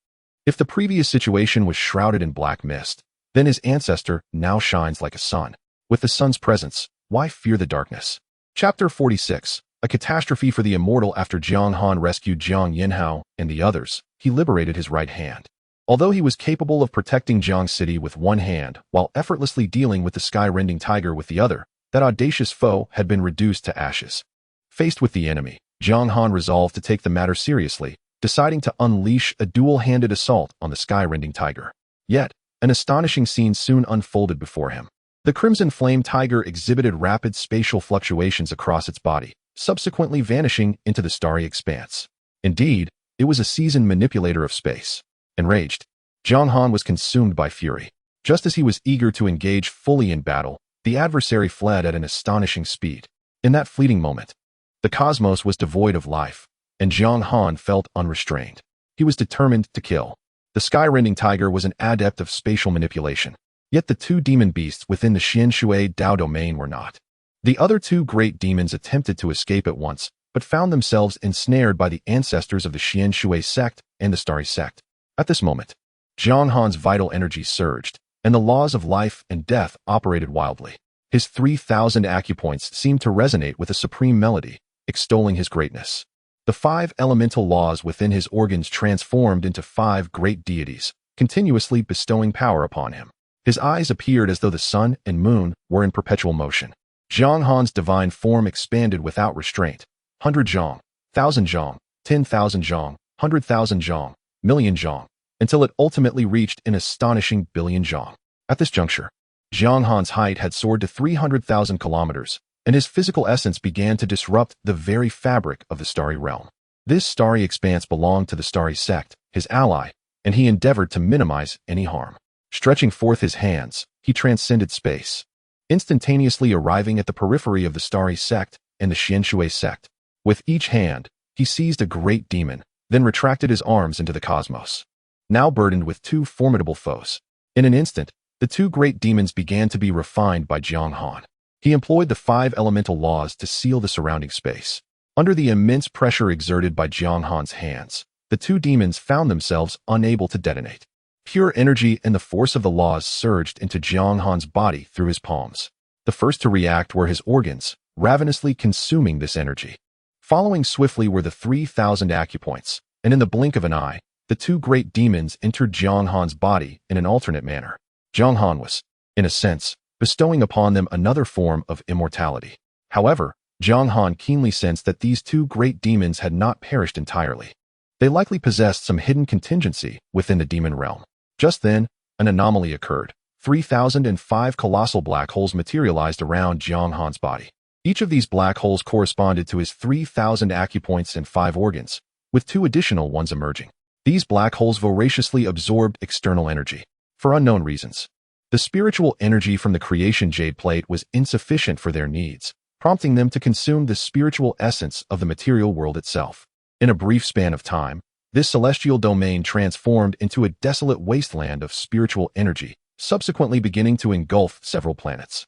If the previous situation was shrouded in black mist, then his ancestor now shines like a sun. With the sun's presence, why fear the darkness? Chapter 46. A catastrophe for the immortal. After Jiang Han rescued Jiang Yanhao and the others, he liberated his right hand. Although he was capable of protecting Jiang City with one hand while effortlessly dealing with the sky-rending tiger with the other, that audacious foe had been reduced to ashes. Faced with the enemy, Jiang Han resolved to take the matter seriously, deciding to unleash a dual-handed assault on the sky-rending tiger. Yet, an astonishing scene soon unfolded before him. The crimson flame tiger exhibited rapid spatial fluctuations across its body, subsequently vanishing into the starry expanse. Indeed, it was a seasoned manipulator of space. Enraged, Jiang Han was consumed by fury. Just as he was eager to engage fully in battle, the adversary fled at an astonishing speed. In that fleeting moment, the cosmos was devoid of life, and Jiang Han felt unrestrained. He was determined to kill. The sky-rending tiger was an adept of spatial manipulation, yet the two demon beasts within the Xianshui Dao domain were not. The other two great demons attempted to escape at once, but found themselves ensnared by the ancestors of the Xianshui sect and the Starry sect. At this moment, Jiang Han's vital energy surged, and the laws of life and death operated wildly. His 3,000 acupoints seemed to resonate with a supreme melody, extolling his greatness. The 5 elemental laws within his organs transformed into 5 great deities, continuously bestowing power upon him. His eyes appeared as though the sun and moon were in perpetual motion. Jiang Han's divine form expanded without restraint. 100 zhong, 1,000 zhong, 10,000 zhong, 100,000 zhong, million zhong, until it ultimately reached an astonishing billion zhong. At this juncture, Jiang Han's height had soared to 300,000 kilometers, and his physical essence began to disrupt the very fabric of the starry realm. This starry expanse belonged to the starry sect, his ally, and he endeavored to minimize any harm. Stretching forth his hands, he transcended space, instantaneously arriving at the periphery of the starry sect and the Xianshui sect. With each hand, he seized a great demon, then retracted his arms into the cosmos. Now burdened with 2 formidable foes. In an instant, the 2 great demons began to be refined by Jiang Han. He employed the 5 elemental laws to seal the surrounding space. Under the immense pressure exerted by Jiang Han's hands, the 2 demons found themselves unable to detonate. Pure energy and the force of the laws surged into Jiang Han's body through his palms. The first to react were his organs, ravenously consuming this energy. Following swiftly were the 3,000 acupoints, and in the blink of an eye, the 2 great demons entered Jiang Han's body in an alternate manner. Jiang Han was, in a sense, bestowing upon them another form of immortality. However, Jiang Han keenly sensed that these 2 great demons had not perished entirely. They likely possessed some hidden contingency within the demon realm. Just then, an anomaly occurred. 3,005 colossal black holes materialized around Jiang Han's body. Each of these black holes corresponded to his 3,000 acupoints and 5 organs, with 2 additional ones emerging. These black holes voraciously absorbed external energy. For unknown reasons, the spiritual energy from the creation jade plate was insufficient for their needs, prompting them to consume the spiritual essence of the material world itself. In a brief span of time, this celestial domain transformed into a desolate wasteland of spiritual energy, subsequently beginning to engulf several planets.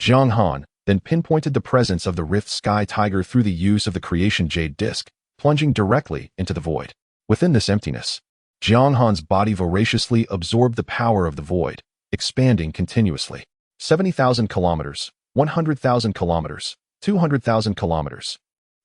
Jiang Han then pinpointed the presence of the Rift Sky Tiger through the use of the creation jade disc, plunging directly into the void. Within this emptiness, Jiang Han's body voraciously absorbed the power of the void, expanding continuously. 70,000 kilometers, 100,000 kilometers, 200,000 kilometers,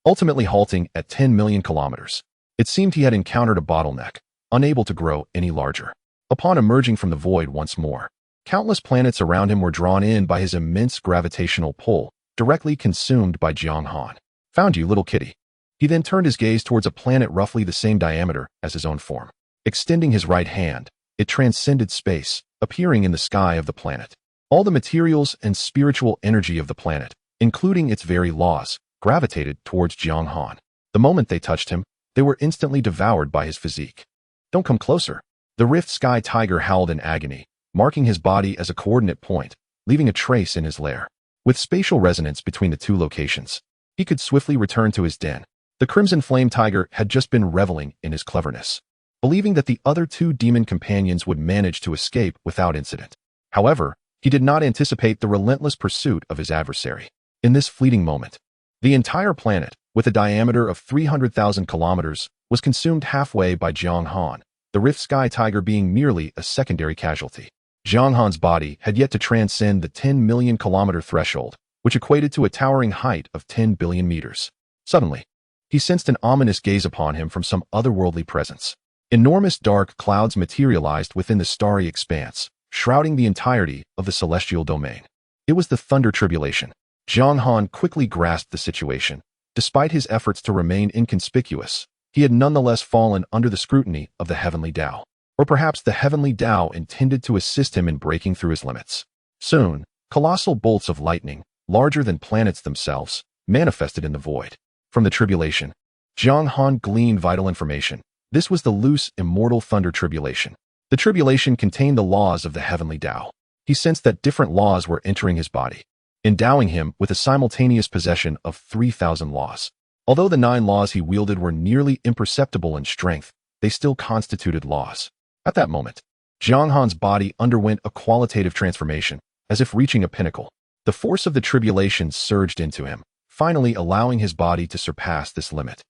ultimately halting at 10 million kilometers. It seemed he had encountered a bottleneck, unable to grow any larger. Upon emerging from the void once more, countless planets around him were drawn in by his immense gravitational pull, directly consumed by Jiang Han. Found you, little kitty. He then turned his gaze towards a planet roughly the same diameter as his own form. Extending his right hand, it transcended space, appearing in the sky of the planet. All the materials and spiritual energy of the planet, including its very laws, gravitated towards Jiang Han. The moment they touched him, they were instantly devoured by his physique. Don't come closer. The Rift Sky Tiger howled in agony, marking his body as a coordinate point, leaving a trace in his lair. With spatial resonance between the 2 locations, he could swiftly return to his den. The Crimson Flame Tiger had just been reveling in his cleverness, believing that the other 2 demon companions would manage to escape without incident. However, he did not anticipate the relentless pursuit of his adversary. In this fleeting moment, the entire planet, with a diameter of 300,000 kilometers, was consumed halfway by Jiang Han, the Rift Sky Tiger being merely a secondary casualty. Jiang Han's body had yet to transcend the 10 million kilometer threshold, which equated to a towering height of 10 billion meters. Suddenly, he sensed an ominous gaze upon him from some otherworldly presence. Enormous dark clouds materialized within the starry expanse, shrouding the entirety of the celestial domain. It was the thunder tribulation. Jiang Han quickly grasped the situation. Despite his efforts to remain inconspicuous, he had nonetheless fallen under the scrutiny of the heavenly Tao. Or perhaps the heavenly Tao intended to assist him in breaking through his limits. Soon, colossal bolts of lightning, larger than planets themselves, manifested in the void. From the tribulation, Jiang Han gleaned vital information. This was the loose, immortal thunder tribulation. The tribulation contained the laws of the heavenly Tao. He sensed that different laws were entering his body, endowing him with a simultaneous possession of 3,000 laws. Although the 9 laws he wielded were nearly imperceptible in strength, they still constituted laws. At that moment, Jiang Han's body underwent a qualitative transformation, as if reaching a pinnacle. The force of the tribulation surged into him, finally allowing his body to surpass this limit.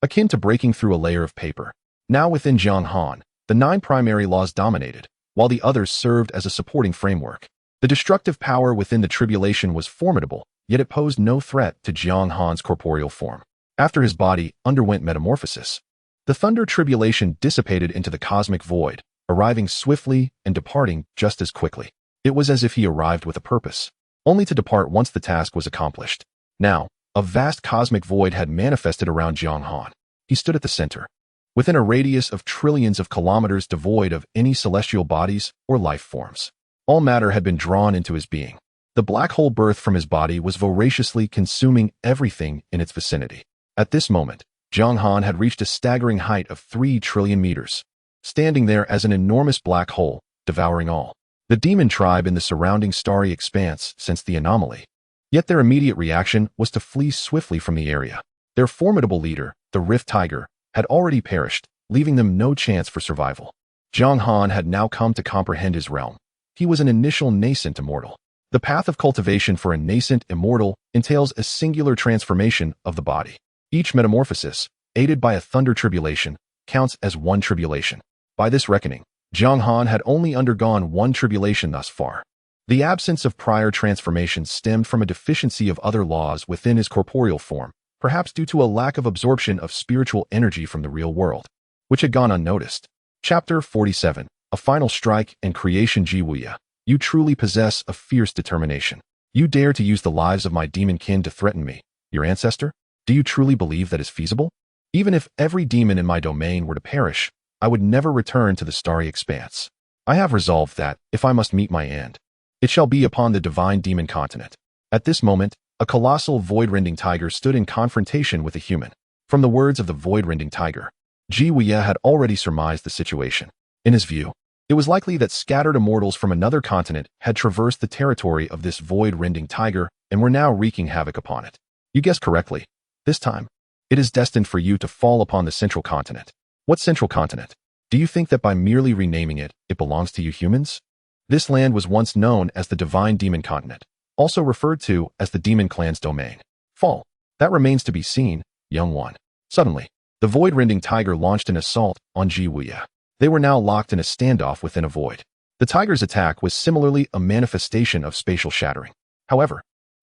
Akin to breaking through a layer of paper. Now within Jiang Han, the 9 primary laws dominated, while the others served as a supporting framework. The destructive power within the tribulation was formidable, yet it posed no threat to Jiang Han's corporeal form. After his body underwent metamorphosis, the thunder tribulation dissipated into the cosmic void, arriving swiftly and departing just as quickly. It was as if he arrived with a purpose, only to depart once the task was accomplished. Now, a vast cosmic void had manifested around Jiang Han. He stood at the center, within a radius of trillions of kilometers devoid of any celestial bodies or life forms. All matter had been drawn into his being. The black hole birthed from his body was voraciously consuming everything in its vicinity. At this moment, Jiang Han had reached a staggering height of 3 trillion meters, standing there as an enormous black hole, devouring all. The demon tribe in the surrounding starry expanse sensed the anomaly. Yet their immediate reaction was to flee swiftly from the area. Their formidable leader, the Rift Tiger, had already perished, leaving them no chance for survival. Jiang Han had now come to comprehend his realm. He was an initial nascent immortal. The path of cultivation for a nascent immortal entails a singular transformation of the body. Each metamorphosis, aided by a thunder tribulation, counts as 1 tribulation. By this reckoning, Jiang Han had only undergone 1 tribulation thus far. The absence of prior transformations stemmed from a deficiency of other laws within his corporeal form, perhaps due to a lack of absorption of spiritual energy from the real world, which had gone unnoticed. Chapter 47. A final strike and creation. Jiwuya, you truly possess a fierce determination. You dare to use the lives of my demon kin to threaten me, your ancestor? Do you truly believe that is feasible? Even if every demon in my domain were to perish, I would never return to the starry expanse. I have resolved that, if I must meet my end, it shall be upon the divine demon continent. At this moment, a colossal void-rending tiger stood in confrontation with a human. From the words of the void-rending tiger, Jiwuya had already surmised the situation. In his view, it was likely that scattered immortals from another continent had traversed the territory of this void-rending tiger and were now wreaking havoc upon it. You guessed correctly. This time, it is destined for you to fall upon the central continent. What central continent? Do you think that by merely renaming it, it belongs to you humans? This land was once known as the Divine Demon Continent, also referred to as the Demon Clan's domain. Fall. That remains to be seen, young one. Suddenly, the void-rending tiger launched an assault on Jiwuya. They were now locked in a standoff within a void. The tiger's attack was similarly a manifestation of spatial shattering. However,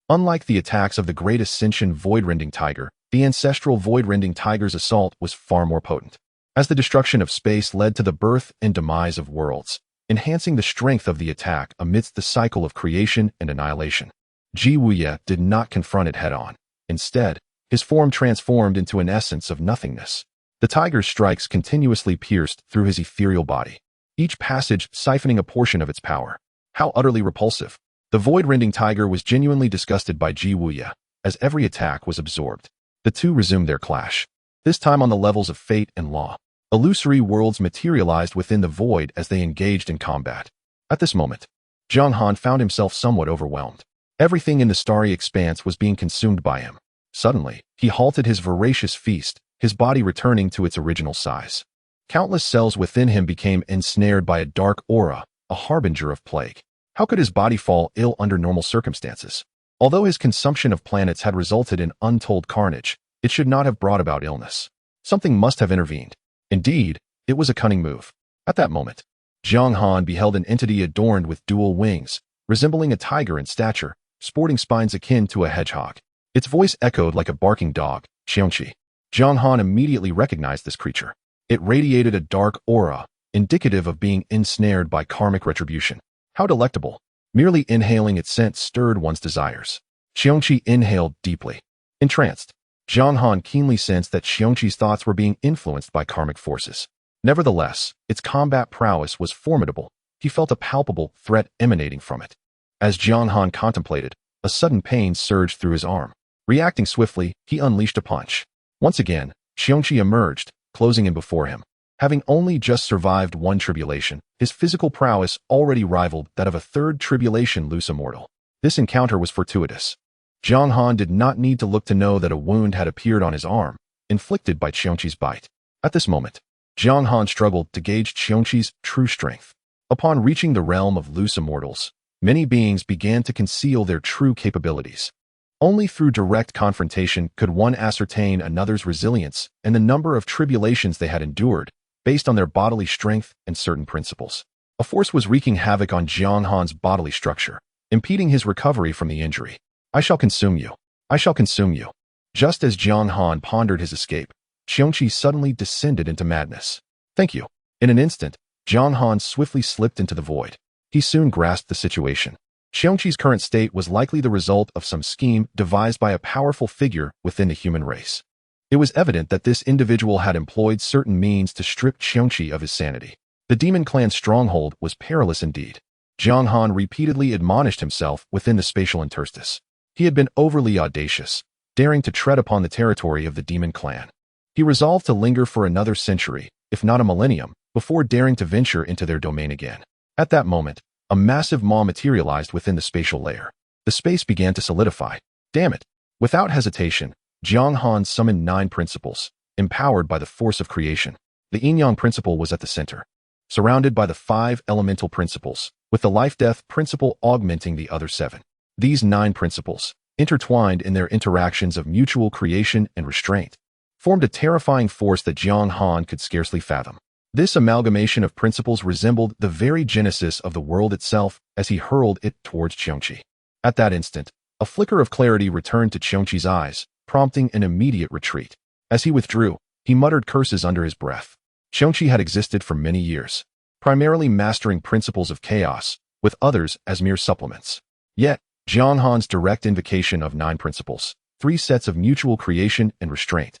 unlike the attacks of the great ascension void-rending tiger, the ancestral void-rending tiger's assault was far more potent, as the destruction of space led to the birth and demise of worlds, enhancing the strength of the attack amidst the cycle of creation and annihilation. Jiwuya did not confront it head-on. Instead, his form transformed into an essence of nothingness. The tiger's strikes continuously pierced through his ethereal body, each passage siphoning a portion of its power. How utterly repulsive! The void-rending tiger was genuinely disgusted by Jiwuya, as every attack was absorbed. The two resumed their clash, this time on the levels of fate and law. Illusory worlds materialized within the void as they engaged in combat. At this moment, Jiang Han found himself somewhat overwhelmed. Everything in the starry expanse was being consumed by him. Suddenly, he halted his voracious feast, his body returning to its original size. Countless cells within him became ensnared by a dark aura, a harbinger of plague. How could his body fall ill under normal circumstances? Although his consumption of planets had resulted in untold carnage, it should not have brought about illness. Something must have intervened. Indeed, it was a cunning move. At that moment, Jiang Han beheld an entity adorned with dual wings, resembling a tiger in stature, sporting spines akin to a hedgehog. Its voice echoed like a barking dog, Xiongqi. Jiang Han immediately recognized this creature. It radiated a dark aura, indicative of being ensnared by karmic retribution. How delectable. Merely inhaling its scent stirred one's desires. Xiongqi inhaled deeply. Entranced, Jiang Han keenly sensed that Xiongqi's thoughts were being influenced by karmic forces. Nevertheless, its combat prowess was formidable. He felt a palpable threat emanating from it. As Jiang Han contemplated, a sudden pain surged through his arm. Reacting swiftly, he unleashed a punch. Once again, Xiongqi emerged, closing in before him. Having only just survived one tribulation, his physical prowess already rivaled that of a third tribulation loose immortal. This encounter was fortuitous. Jiang Han did not need to look to know that a wound had appeared on his arm, inflicted by Xiongqi's bite. At this moment, Jiang Han struggled to gauge Xiongqi's true strength. Upon reaching the realm of loose immortals, many beings began to conceal their true capabilities. Only through direct confrontation could one ascertain another's resilience and the number of tribulations they had endured, based on their bodily strength and certain principles. A force was wreaking havoc on Jiang Han's bodily structure, impeding his recovery from the injury. I shall consume you. I shall consume you. Just as Jiang Han pondered his escape, Xiongqi suddenly descended into madness. Thank you. In an instant, Jiang Han swiftly slipped into the void. He soon grasped the situation. Xiongqi's current state was likely the result of some scheme devised by a powerful figure within the human race. It was evident that this individual had employed certain means to strip Xiongqi of his sanity. The demon clan's stronghold was perilous indeed. Jiang Han repeatedly admonished himself within the spatial interstice. He had been overly audacious, daring to tread upon the territory of the demon clan. He resolved to linger for another century, if not a millennium, before daring to venture into their domain again. At that moment, a massive maw materialized within the spatial layer. The space began to solidify. Damn it! Without hesitation, Jiang Han summoned 9 principles, empowered by the force of creation. The yin-yang principle was at the center, surrounded by the 5 elemental principles, with the life-death principle augmenting the other 7. These 9 principles, intertwined in their interactions of mutual creation and restraint, formed a terrifying force that Jiang Han could scarcely fathom. This amalgamation of principles resembled the very genesis of the world itself as he hurled it towards Xiongqi. At that instant, a flicker of clarity returned to Xiongqi's eyes, prompting an immediate retreat. As he withdrew, he muttered curses under his breath. Xiongqi had existed for many years, primarily mastering principles of chaos, with others as mere supplements. Yet, Jiang Han's direct invocation of 9 principles, 3 sets of mutual creation and restraint,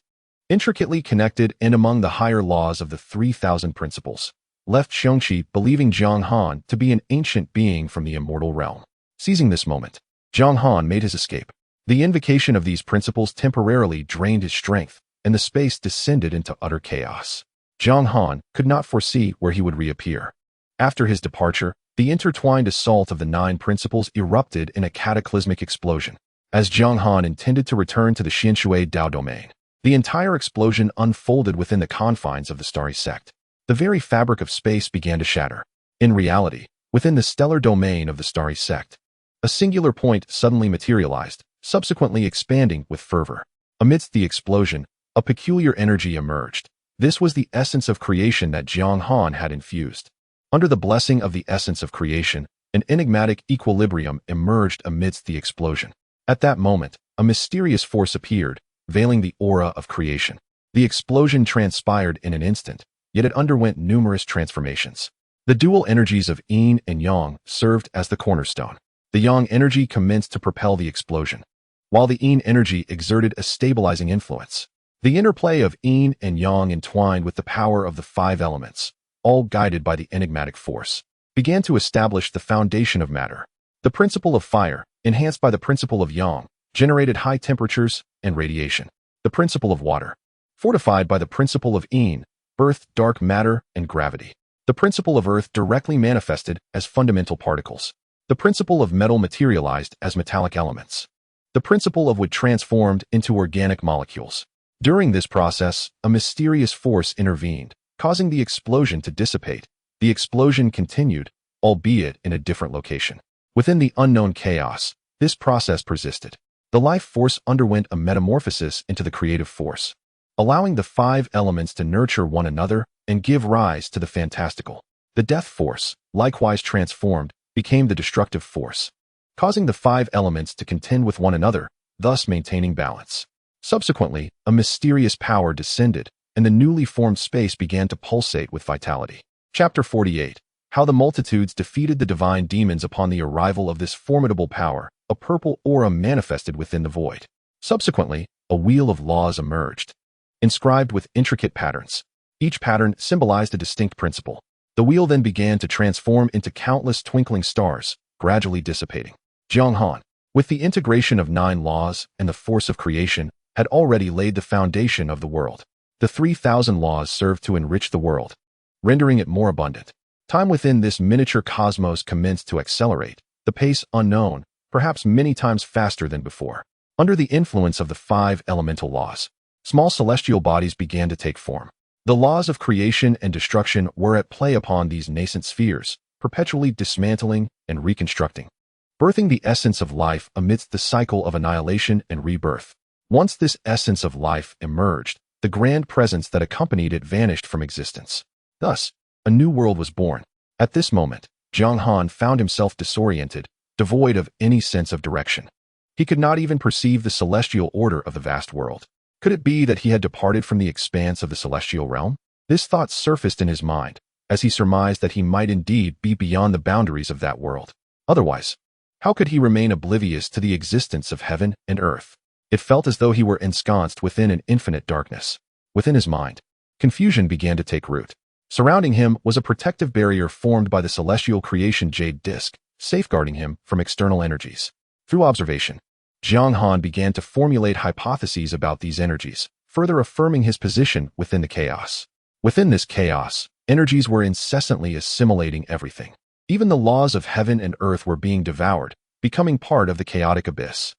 intricately connected and among the higher laws of the 3,000 principles, left Xiongqi believing Jiang Han to be an ancient being from the Immortal Realm. Seizing this moment, Jiang Han made his escape. The invocation of these principles temporarily drained his strength, and the space descended into utter chaos. Jiang Han could not foresee where he would reappear. After his departure, the intertwined assault of the 9 principles erupted in a cataclysmic explosion. As Jiang Han intended to return to the Xianshui Dao domain, the entire explosion unfolded within the confines of the starry sect. The very fabric of space began to shatter. In reality, within the stellar domain of the starry sect, a singular point suddenly materialized, subsequently expanding with fervor. Amidst the explosion, a peculiar energy emerged. This was the essence of creation that Jiang Han had infused. Under the blessing of the essence of creation, an enigmatic equilibrium emerged amidst the explosion. At that moment, a mysterious force appeared, veiling the aura of creation. The explosion transpired in an instant, yet it underwent numerous transformations. The dual energies of yin and yang served as the cornerstone. The yang energy commenced to propel the explosion, while the yin energy exerted a stabilizing influence. The interplay of yin and yang entwined with the power of the 5 elements, all guided by the enigmatic force, began to establish the foundation of matter. The principle of fire, enhanced by the principle of yang, generated high temperatures and radiation. The principle of water, fortified by the principle of yin, birthed dark matter and gravity. The principle of earth directly manifested as fundamental particles. The principle of metal materialized as metallic elements. The principle of wood transformed into organic molecules. During this process, a mysterious force intervened, causing the explosion to dissipate. The explosion continued, albeit in a different location. Within the unknown chaos, this process persisted. The life force underwent a metamorphosis into the creative force, allowing the 5 elements to nurture one another and give rise to the fantastical. The death force, likewise transformed, became the destructive force, causing the 5 elements to contend with one another, thus maintaining balance. Subsequently, a mysterious power descended, and the newly formed space began to pulsate with vitality. Chapter 48. How the multitudes defeated the divine demons upon the arrival of this formidable power. A purple aura manifested within the void. Subsequently, a wheel of laws emerged, inscribed with intricate patterns. Each pattern symbolized a distinct principle. The wheel then began to transform into countless twinkling stars, gradually dissipating. Jiang Han, with the integration of 9 laws and the force of creation, had already laid the foundation of the world. The 3,000 laws served to enrich the world, rendering it more abundant. Time within this miniature cosmos commenced to accelerate, the pace unknown, perhaps many times faster than before. Under the influence of the 5 elemental laws, small celestial bodies began to take form. The laws of creation and destruction were at play upon these nascent spheres, perpetually dismantling and reconstructing, birthing the essence of life amidst the cycle of annihilation and rebirth. Once this essence of life emerged, the grand presence that accompanied it vanished from existence. Thus, a new world was born. At this moment, Jiang Han found himself disoriented, devoid of any sense of direction. He could not even perceive the celestial order of the vast world. Could it be that he had departed from the expanse of the celestial realm? This thought surfaced in his mind, as he surmised that he might indeed be beyond the boundaries of that world. Otherwise, how could he remain oblivious to the existence of heaven and earth? It felt as though he were ensconced within an infinite darkness. Within his mind, confusion began to take root. Surrounding him was a protective barrier formed by the celestial creation jade disk, safeguarding him from external energies. Through observation, Jiang Han began to formulate hypotheses about these energies, further affirming his position within the chaos. Within this chaos, energies were incessantly assimilating everything. Even the laws of heaven and earth were being devoured, becoming part of the chaotic abyss.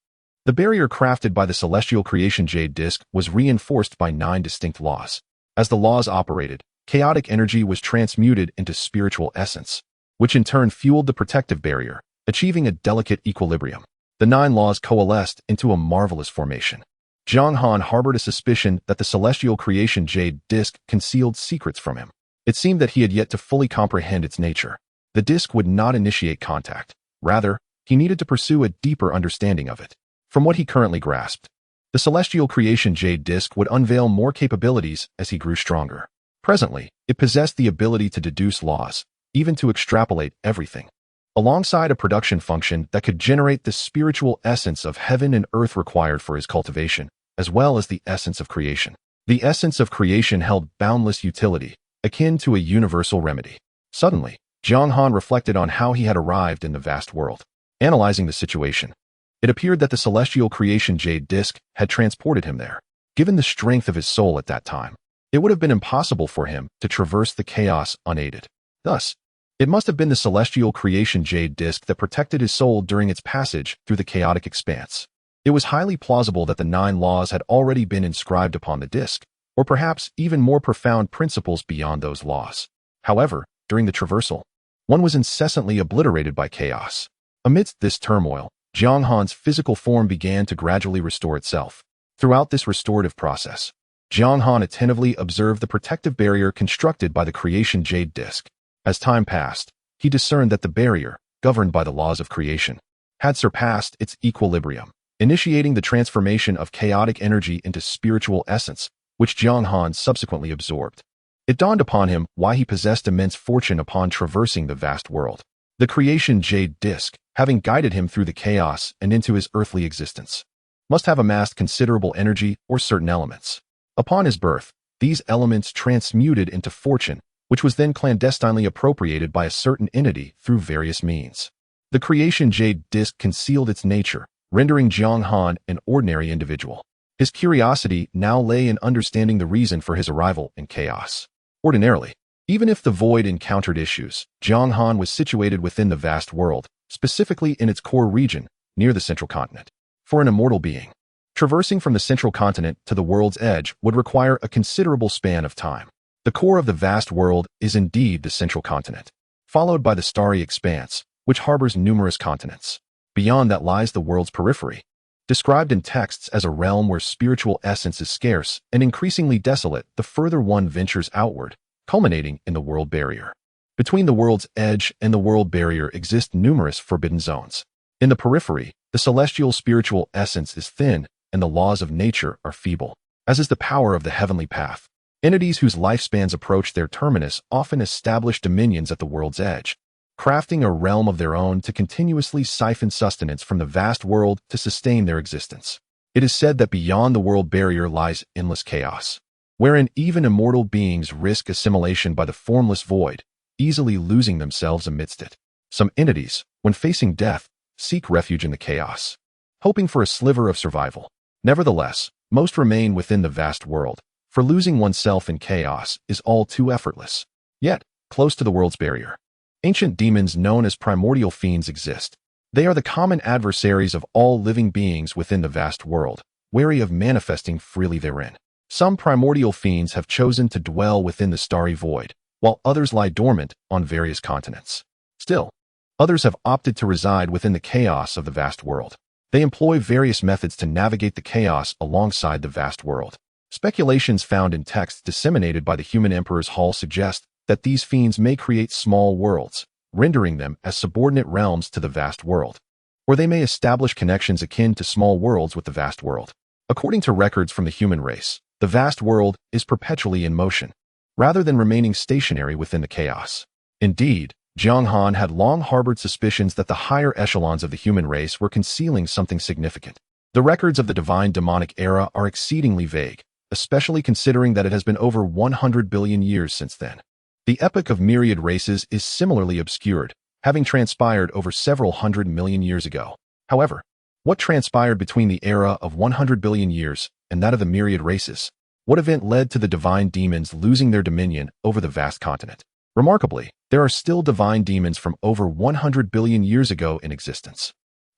The barrier crafted by the celestial creation jade disk was reinforced by 9 distinct laws. As the laws operated, chaotic energy was transmuted into spiritual essence, which in turn fueled the protective barrier, achieving a delicate equilibrium. The 9 laws coalesced into a marvelous formation. Jiang Han harbored a suspicion that the celestial creation jade disk concealed secrets from him. It seemed that he had yet to fully comprehend its nature. The disk would not initiate contact. Rather, he needed to pursue a deeper understanding of it. From what he currently grasped, the celestial creation jade disk would unveil more capabilities as he grew stronger. Presently, it possessed the ability to deduce laws, even to extrapolate everything, alongside a production function that could generate the spiritual essence of heaven and earth required for his cultivation, as well as the essence of creation. The essence of creation held boundless utility, akin to a universal remedy. Suddenly, Jiang Han reflected on how he had arrived in the vast world. Analyzing the situation, it appeared that the celestial creation jade disk had transported him there. Given the strength of his soul at that time, it would have been impossible for him to traverse the chaos unaided. Thus, it must have been the celestial creation jade disk that protected his soul during its passage through the chaotic expanse. It was highly plausible that the 9 laws had already been inscribed upon the disk, or perhaps even more profound principles beyond those laws. However, during the traversal, one was incessantly obliterated by chaos. Amidst this turmoil, Jiang Han's physical form began to gradually restore itself. Throughout this restorative process, Jiang Han attentively observed the protective barrier constructed by the creation jade disk. As time passed, he discerned that the barrier, governed by the laws of creation, had surpassed its equilibrium, initiating the transformation of chaotic energy into spiritual essence, which Jiang Han subsequently absorbed. It dawned upon him why he possessed immense fortune upon traversing the vast world. The creation jade disk, having guided him through the chaos and into his earthly existence, must have amassed considerable energy or certain elements. Upon his birth, these elements transmuted into fortune, which was then clandestinely appropriated by a certain entity through various means. The creation jade disk concealed its nature, rendering Jiang Han an ordinary individual. His curiosity now lay in understanding the reason for his arrival in chaos. Ordinarily, even if the void encountered issues, Jiang Han was situated within the vast world, specifically in its core region, near the central continent. For an immortal being, traversing from the central continent to the world's edge would require a considerable span of time. The core of the vast world is indeed the central continent, followed by the starry expanse, which harbors numerous continents. Beyond that lies the world's periphery, described in texts as a realm where spiritual essence is scarce and increasingly desolate the further one ventures outward, culminating in the world barrier. Between the world's edge and the world barrier exist numerous forbidden zones. In the periphery, the celestial spiritual essence is thin and the laws of nature are feeble, as is the power of the heavenly path. Entities whose lifespans approach their terminus often establish dominions at the world's edge, crafting a realm of their own to continuously siphon sustenance from the vast world to sustain their existence. It is said that beyond the world barrier lies endless chaos, wherein even immortal beings risk assimilation by the formless void, easily losing themselves amidst it. Some entities, when facing death, seek refuge in the chaos, hoping for a sliver of survival. Nevertheless, most remain within the vast world, for losing oneself in chaos is all too effortless. Yet, close to the world's barrier, ancient demons known as primordial fiends exist. They are the common adversaries of all living beings within the vast world, wary of manifesting freely therein. Some primordial fiends have chosen to dwell within the starry void, while others lie dormant on various continents. Still, others have opted to reside within the chaos of the vast world. They employ various methods to navigate the chaos alongside the vast world. Speculations found in texts disseminated by the Human Emperor's Hall suggest that these fiends may create small worlds, rendering them as subordinate realms to the vast world. Or they may establish connections akin to small worlds with the vast world. According to records from the human race, the vast world is perpetually in motion, rather than remaining stationary within the chaos. Indeed, Jiang Han had long harbored suspicions that the higher echelons of the human race were concealing something significant. The records of the divine demonic era are exceedingly vague, especially considering that it has been over 100 billion years since then. The epoch of myriad races is similarly obscured, having transpired over several 100 million years ago. However, what transpired between the era of 100 billion years and that of the myriad races? What event led to the divine demons losing their dominion over the vast continent? Remarkably, there are still divine demons from over 100 billion years ago in existence.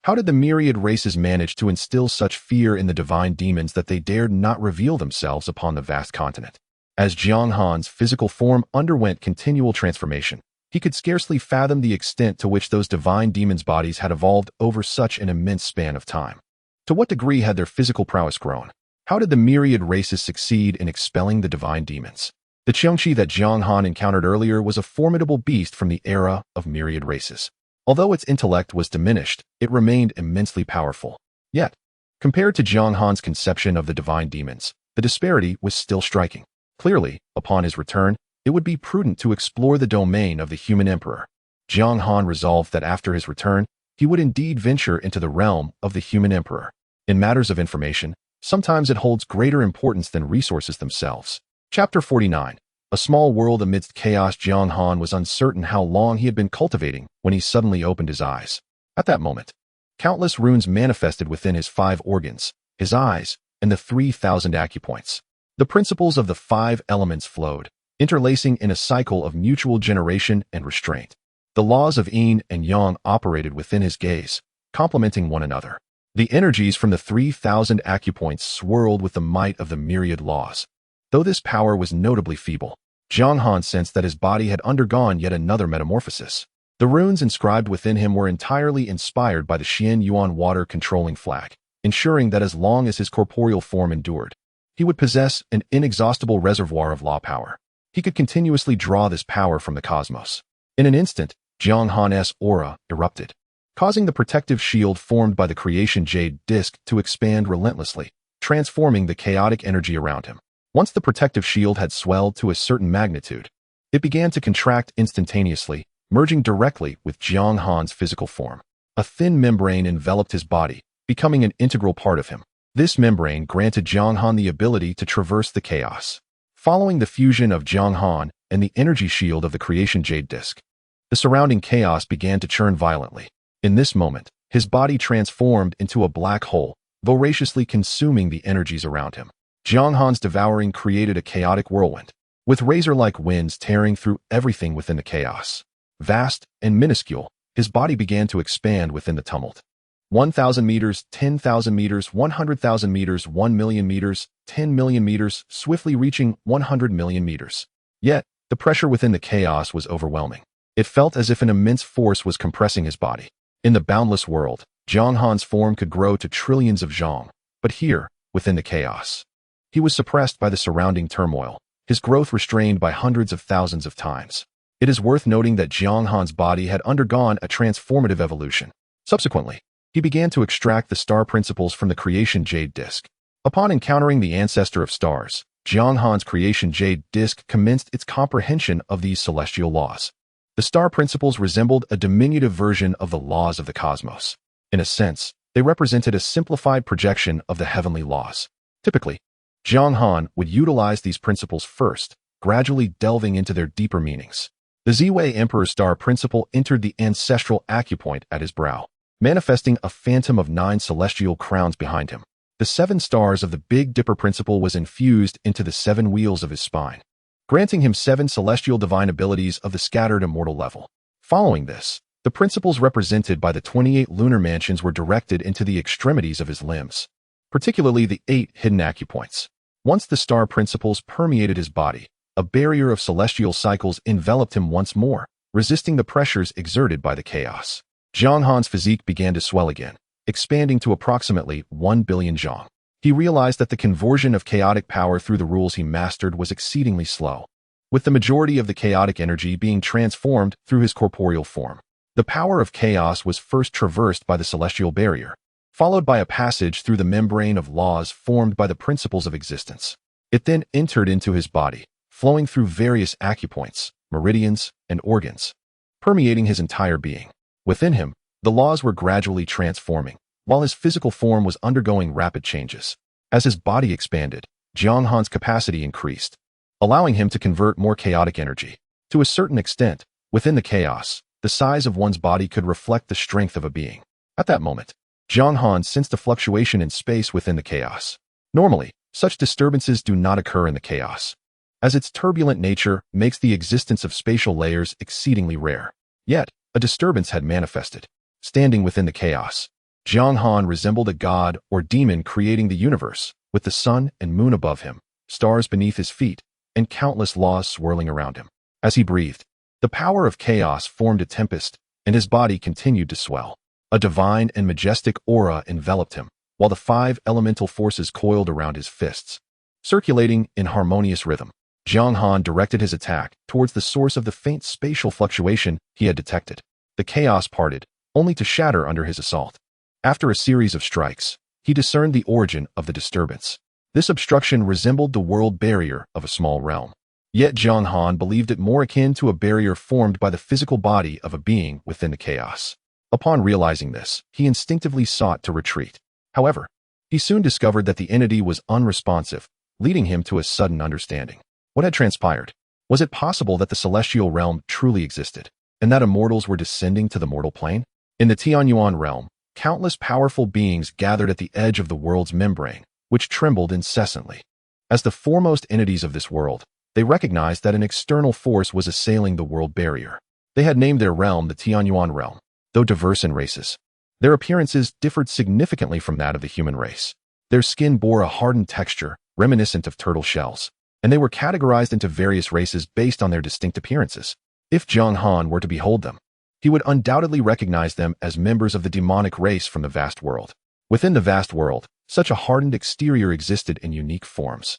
How did the myriad races manage to instill such fear in the divine demons that they dared not reveal themselves upon the vast continent? As Jiang Han's physical form underwent continual transformation, he could scarcely fathom the extent to which those divine demons' bodies had evolved over such an immense span of time. To what degree had their physical prowess grown? How did the myriad races succeed in expelling the divine demons? The Qiangqi that Jiang Han encountered earlier was a formidable beast from the era of myriad races. Although its intellect was diminished, it remained immensely powerful. Yet, compared to Jiang Han's conception of the divine demons, the disparity was still striking. Clearly, upon his return, it would be prudent to explore the domain of the human emperor. Jiang Han resolved that after his return, he would indeed venture into the realm of the human emperor. In matters of information, sometimes it holds greater importance than resources themselves. Chapter 49. A small world amidst chaos. Jiang Han was uncertain how long he had been cultivating when he suddenly opened his eyes. At that moment, countless runes manifested within his 5 organs, his eyes, and the 3,000 acupoints. The principles of the 5 elements flowed, interlacing in a cycle of mutual generation and restraint. The laws of yin and yang operated within his gaze, complementing one another. The energies from the 3,000 acupoints swirled with the might of the myriad laws. Though this power was notably feeble, Jiang Han sensed that his body had undergone yet another metamorphosis. The runes inscribed within him were entirely inspired by the Xian Yuan water-controlling flag, ensuring that as long as his corporeal form endured, he would possess an inexhaustible reservoir of law power. He could continuously draw this power from the cosmos. In an instant, Jiang Han's aura erupted, causing the protective shield formed by the creation jade disk to expand relentlessly, transforming the chaotic energy around him. Once the protective shield had swelled to a certain magnitude, it began to contract instantaneously, merging directly with Jiang Han's physical form. A thin membrane enveloped his body, becoming an integral part of him. This membrane granted Jiang Han the ability to traverse the chaos. Following the fusion of Jiang Han and the energy shield of the creation jade disk, the surrounding chaos began to churn violently. In this moment, his body transformed into a black hole, voraciously consuming the energies around him. Jiang Han's devouring created a chaotic whirlwind, with razor-like winds tearing through everything within the chaos. Vast and minuscule, his body began to expand within the tumult. 1,000 meters, 10,000 meters, 100,000 meters, 1 million meters, 10 million meters, swiftly reaching 100 million meters. Yet, the pressure within the chaos was overwhelming. It felt as if an immense force was compressing his body. In the boundless world, Jiang Han's form could grow to trillions of zhong, but here, within the chaos, he was suppressed by the surrounding turmoil, his growth restrained by hundreds of thousands of times. It is worth noting that Jiang Han's body had undergone a transformative evolution. Subsequently, he began to extract the star principles from the creation jade disk. Upon encountering the ancestor of stars, Jiang Han's creation jade disc commenced its comprehension of these celestial laws. The star principles resembled a diminutive version of the laws of the cosmos. In a sense, they represented a simplified projection of the heavenly laws. Typically, Jiang Han would utilize these principles first, gradually delving into their deeper meanings. The Ziwei Emperor star principle entered the ancestral acupoint at his brow, manifesting a phantom of 9 celestial crowns behind him. The 7 stars of the Big Dipper principle was infused into the 7 wheels of his spine, granting him 7 celestial divine abilities of the scattered immortal level. Following this, the principles represented by the 28 lunar mansions were directed into the extremities of his limbs, particularly the 8 hidden acupoints. Once the star principles permeated his body, a barrier of celestial cycles enveloped him once more, resisting the pressures exerted by the chaos. Jiang Han's physique began to swell again, expanding to approximately 1 billion zhang. He realized that the conversion of chaotic power through the rules he mastered was exceedingly slow, with the majority of the chaotic energy being transformed through his corporeal form. The power of chaos was first traversed by the celestial barrier, followed by a passage through the membrane of laws formed by the principles of existence. It then entered into his body, flowing through various acupoints, meridians, and organs, permeating his entire being. Within him, the laws were gradually transforming, while his physical form was undergoing rapid changes. As his body expanded, Jiang Han's capacity increased, allowing him to convert more chaotic energy. To a certain extent, within the chaos, the size of one's body could reflect the strength of a being. At that moment, Jiang Han sensed a fluctuation in space within the chaos. Normally, such disturbances do not occur in the chaos, as its turbulent nature makes the existence of spatial layers exceedingly rare. Yet, a disturbance had manifested. Standing within the chaos, Jiang Han resembled a god or demon creating the universe, with the sun and moon above him, stars beneath his feet, and countless laws swirling around him. As he breathed, the power of chaos formed a tempest, and his body continued to swell. A divine and majestic aura enveloped him, while the 5 elemental forces coiled around his fists, circulating in harmonious rhythm. Jiang Han directed his attack towards the source of the faint spatial fluctuation he had detected. The chaos parted, only to shatter under his assault. After a series of strikes, he discerned the origin of the disturbance. This obstruction resembled the world barrier of a small realm. Yet Jiang Han believed it more akin to a barrier formed by the physical body of a being within the chaos. Upon realizing this, he instinctively sought to retreat. However, he soon discovered that the entity was unresponsive, leading him to a sudden understanding. What had transpired? Was it possible that the celestial realm truly existed, and that immortals were descending to the mortal plane? In the Tianyuan realm, countless powerful beings gathered at the edge of the world's membrane, which trembled incessantly. As the foremost entities of this world, they recognized that an external force was assailing the world barrier. They had named their realm the Tianyuan realm. Though diverse in races, their appearances differed significantly from that of the human race. Their skin bore a hardened texture, reminiscent of turtle shells, and they were categorized into various races based on their distinct appearances. If Jiang Han were to behold them, he would undoubtedly recognize them as members of the demonic race from the vast world. Within the vast world, such a hardened exterior existed in unique forms,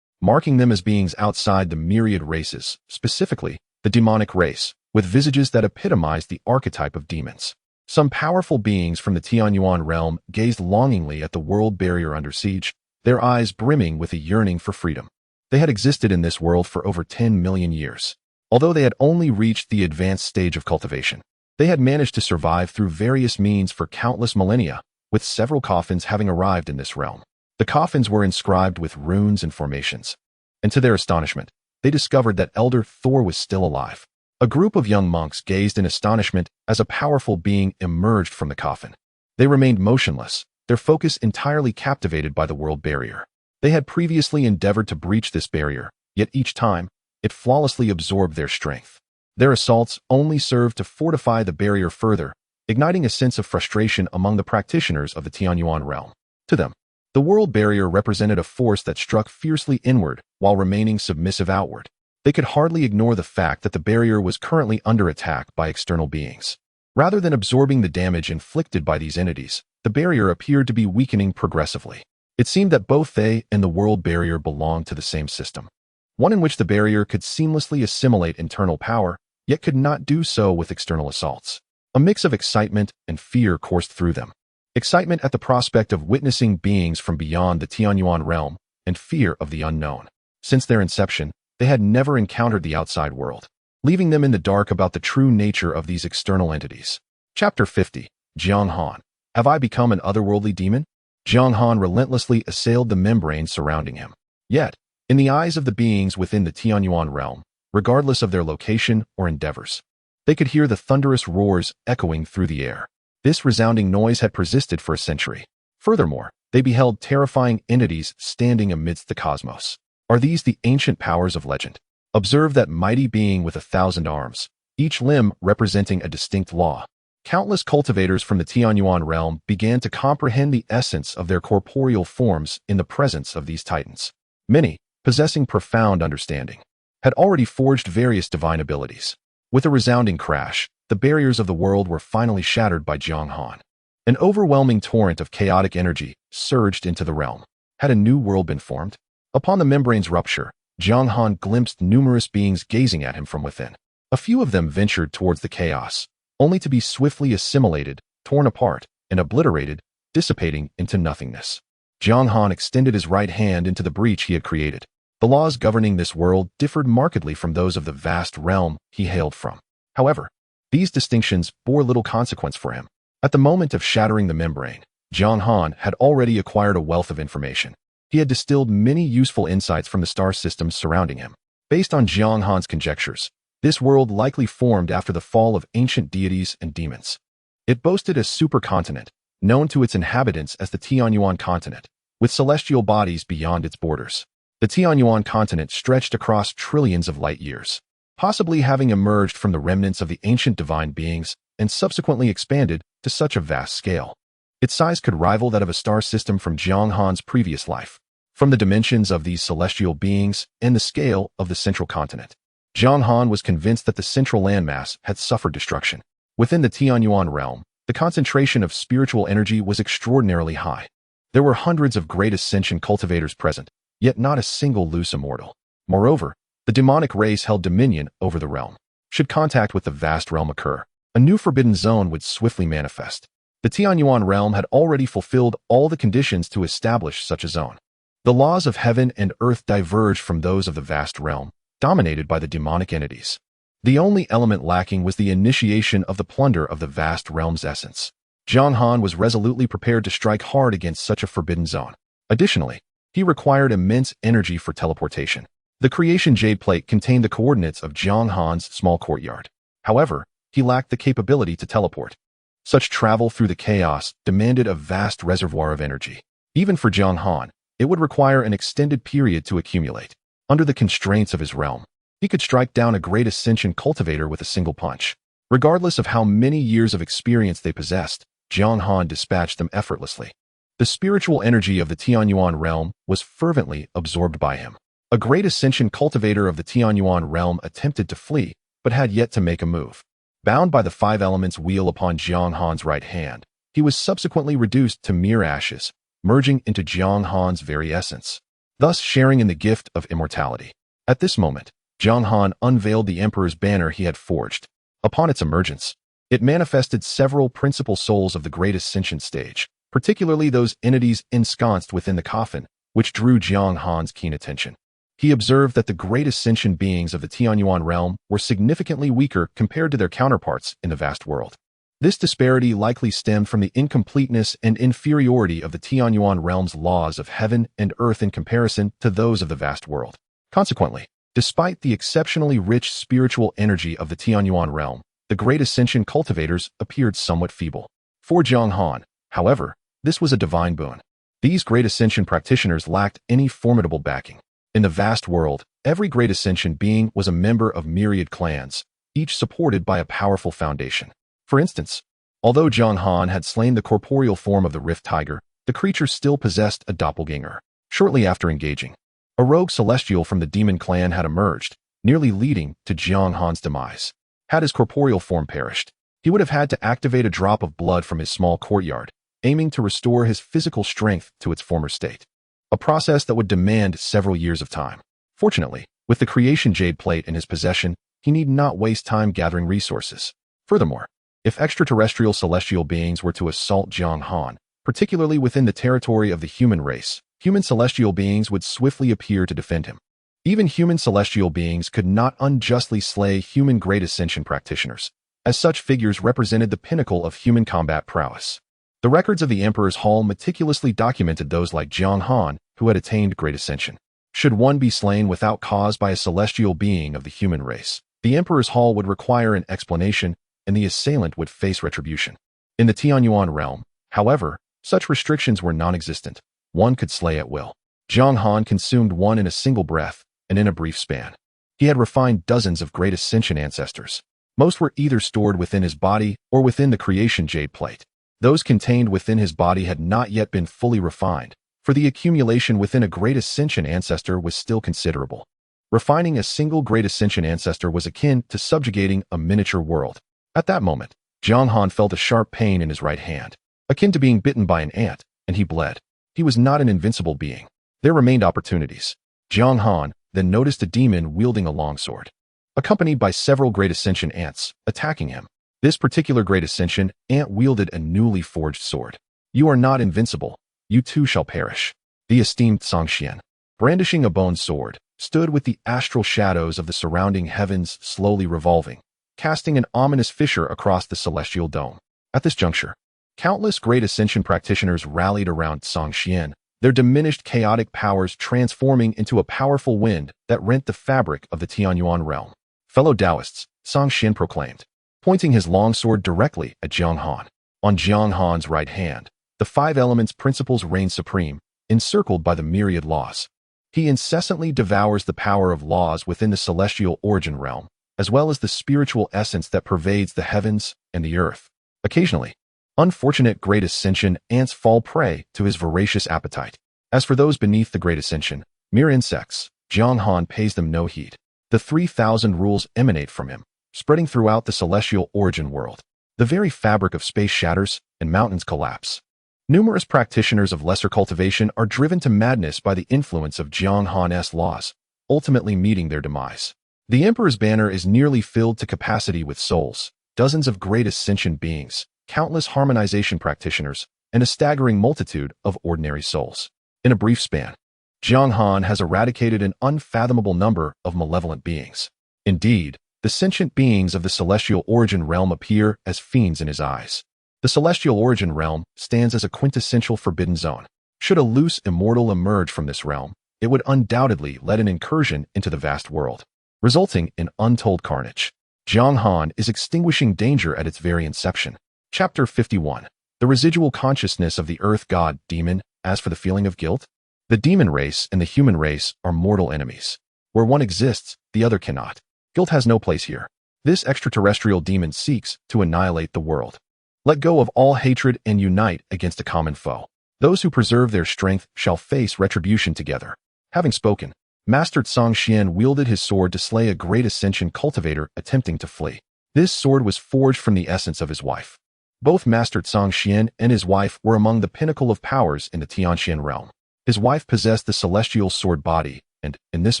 marking them as beings outside the myriad races, specifically the demonic race, with visages that epitomized the archetype of demons. Some powerful beings from the Tianyuan realm gazed longingly at the world barrier under siege, their eyes brimming with a yearning for freedom. They had existed in this world for over 10 million years. Although they had only reached the advanced stage of cultivation, they had managed to survive through various means for countless millennia, with several coffins having arrived in this realm. The coffins were inscribed with runes and formations, and to their astonishment, they discovered that Elder Thor was still alive. A group of young monks gazed in astonishment as a powerful being emerged from the coffin. They remained motionless, their focus entirely captivated by the world barrier. They had previously endeavored to breach this barrier, yet each time, it flawlessly absorbed their strength. Their assaults only served to fortify the barrier further, igniting a sense of frustration among the practitioners of the Tianyuan realm. To them, the world barrier represented a force that struck fiercely inward while remaining submissive outward. They could hardly ignore the fact that the barrier was currently under attack by external beings. Rather than absorbing the damage inflicted by these entities, the barrier appeared to be weakening progressively. It seemed that both they and the world barrier belonged to the same system, one in which the barrier could seamlessly assimilate internal power, yet could not do so with external assaults. A mix of excitement and fear coursed through them. Excitement at the prospect of witnessing beings from beyond the Tianyuan realm, and fear of the unknown. Since their inception, they had never encountered the outside world, leaving them in the dark about the true nature of these external entities. Chapter 50. Jiang Han. Have I become an otherworldly demon? Jiang Han relentlessly assailed the membrane surrounding him. Yet, in the eyes of the beings within the Tianyuan realm, regardless of their location or endeavors, they could hear the thunderous roars echoing through the air. This resounding noise had persisted for a century. Furthermore, they beheld terrifying entities standing amidst the cosmos. Are these the ancient powers of legend? Observe that mighty being with 1,000 arms, each limb representing a distinct law. Countless cultivators from the Tianyuan realm began to comprehend the essence of their corporeal forms in the presence of these titans. Many, possessing profound understanding, had already forged various divine abilities. With a resounding crash, the barriers of the world were finally shattered by Jiang Han. An overwhelming torrent of chaotic energy surged into the realm. Had a new world been formed? Upon the membrane's rupture, Jiang Han glimpsed numerous beings gazing at him from within. A few of them ventured towards the chaos, only to be swiftly assimilated, torn apart, and obliterated, dissipating into nothingness. Jiang Han extended his right hand into the breach he had created. The laws governing this world differed markedly from those of the vast realm he hailed from. However, these distinctions bore little consequence for him. At the moment of shattering the membrane, Jiang Han had already acquired a wealth of information. He had distilled many useful insights from the star systems surrounding him. Based on Jiang Han's conjectures, this world likely formed after the fall of ancient deities and demons. It boasted a supercontinent, known to its inhabitants as the Tianyuan continent, with celestial bodies beyond its borders. The Tianyuan continent stretched across trillions of light years, possibly having emerged from the remnants of the ancient divine beings and subsequently expanded to such a vast scale. Its size could rival that of a star system from Jiang Han's previous life. From the dimensions of these celestial beings and the scale of the central continent, Jiang Han was convinced that the central landmass had suffered destruction. Within the Tianyuan realm, the concentration of spiritual energy was extraordinarily high. There were hundreds of great ascension cultivators present, yet not a single loose immortal. Moreover, the demonic race held dominion over the realm. Should contact with the vast realm occur, a new forbidden zone would swiftly manifest. The Tianyuan realm had already fulfilled all the conditions to establish such a zone. The laws of heaven and earth diverged from those of the vast realm, dominated by the demonic entities. The only element lacking was the initiation of the plunder of the vast realm's essence. Jiang Han was resolutely prepared to strike hard against such a forbidden zone. Additionally, he required immense energy for teleportation. The creation jade plate contained the coordinates of Jiang Han's small courtyard. However, he lacked the capability to teleport. Such travel through the chaos demanded a vast reservoir of energy. Even for Jiang Han, it would require an extended period to accumulate. Under the constraints of his realm, he could strike down a great ascension cultivator with a single punch. Regardless of how many years of experience they possessed, Jiang Han dispatched them effortlessly. The spiritual energy of the Tianyuan realm was fervently absorbed by him. A great ascension cultivator of the Tianyuan realm attempted to flee, but had yet to make a move. Bound by the 5 elements wheel upon Jiang Han's right hand, he was subsequently reduced to mere ashes, merging into Jiang Han's very essence, thus sharing in the gift of immortality. At this moment, Jiang Han unveiled the Emperor's banner he had forged. Upon its emergence, it manifested several principal souls of the Great Ascension stage, particularly those entities ensconced within the coffin, which drew Jiang Han's keen attention. He observed that the Great Ascension beings of the Tianyuan realm were significantly weaker compared to their counterparts in the vast world. This disparity likely stemmed from the incompleteness and inferiority of the Tianyuan realm's laws of heaven and earth in comparison to those of the vast world. Consequently, despite the exceptionally rich spiritual energy of the Tianyuan realm, the Great Ascension cultivators appeared somewhat feeble. For Jiang Han, however, this was a divine boon. These Great Ascension practitioners lacked any formidable backing. In the vast world, every Great Ascension being was a member of myriad clans, each supported by a powerful foundation. For instance, although Jiang Han had slain the corporeal form of the Rift Tiger, the creature still possessed a doppelganger. Shortly after engaging, a rogue celestial from the demon clan had emerged, nearly leading to Jiang Han's demise. Had his corporeal form perished, he would have had to activate a drop of blood from his small courtyard, aiming to restore his physical strength to its former state. A process that would demand several years of time. Fortunately, with the creation jade plate in his possession, he need not waste time gathering resources. Furthermore, if extraterrestrial celestial beings were to assault Jiang Han, particularly within the territory of the human race, human celestial beings would swiftly appear to defend him. Even human celestial beings could not unjustly slay human Great Ascension practitioners, as such figures represented the pinnacle of human combat prowess. The records of the Emperor's Hall meticulously documented those like Jiang Han, who had attained Great Ascension. Should one be slain without cause by a celestial being of the human race, the Emperor's Hall would require an explanation, and the assailant would face retribution. In the Tianyuan realm, however, such restrictions were non-existent. One could slay at will. Jiang Han consumed one in a single breath, and in a brief span. He had refined dozens of Great Ascension ancestors. Most were either stored within his body or within the creation jade plate. Those contained within his body had not yet been fully refined, for the accumulation within a Great Ascension ancestor was still considerable. Refining a single Great Ascension ancestor was akin to subjugating a miniature world. At that moment, Jiang Han felt a sharp pain in his right hand, akin to being bitten by an ant, and he bled. He was not an invincible being. There remained opportunities. Jiang Han then noticed a demon wielding a longsword, accompanied by several Great Ascension ants, attacking him. This particular Great Ascension ant wielded a newly forged sword. "You are not invincible. You too shall perish." The esteemed Songxian, brandishing a bone sword, stood with the astral shadows of the surrounding heavens slowly revolving, casting an ominous fissure across the celestial dome. At this juncture, countless Great Ascension practitioners rallied around Songxian, their diminished chaotic powers transforming into a powerful wind that rent the fabric of the Tianyuan realm. "Fellow Taoists," Songxian proclaimed, pointing his longsword directly at Jiang Han. On Jiang Han's right hand, the five elements principles reign supreme, encircled by the myriad laws. He incessantly devours the power of laws within the celestial origin realm, as well as the spiritual essence that pervades the heavens and the earth. Occasionally, unfortunate Great Ascension ants fall prey to his voracious appetite. As for those beneath the Great Ascension, mere insects, Jiang Han pays them no heed. The 3,000 rules emanate from him, spreading throughout the celestial origin world. The very fabric of space shatters, and mountains collapse. Numerous practitioners of lesser cultivation are driven to madness by the influence of Jiang Han's laws, ultimately meeting their demise. The Emperor's banner is nearly filled to capacity with souls, dozens of Great Ascension beings, countless harmonization practitioners, and a staggering multitude of ordinary souls. In a brief span, Jiang Han has eradicated an unfathomable number of malevolent beings. Indeed, the sentient beings of the celestial origin realm appear as fiends in his eyes. The celestial origin realm stands as a quintessential forbidden zone. Should a loose immortal emerge from this realm, it would undoubtedly lead an incursion into the vast world, resulting in untold carnage. Jiang Han is extinguishing danger at its very inception. Chapter 51. The residual consciousness of the earth god demon. As for the feeling of guilt, the demon race and the human race are mortal enemies. Where one exists, the other cannot. Guilt has no place here. This extraterrestrial demon seeks to annihilate the world. Let go of all hatred and unite against a common foe. Those who preserve their strength shall face retribution together. Having spoken, Master Songxian wielded his sword to slay a Great Ascension cultivator attempting to flee. This sword was forged from the essence of his wife. Both Master Songxian and his wife were among the pinnacle of powers in the Tianxian realm. His wife possessed the celestial sword body and, in this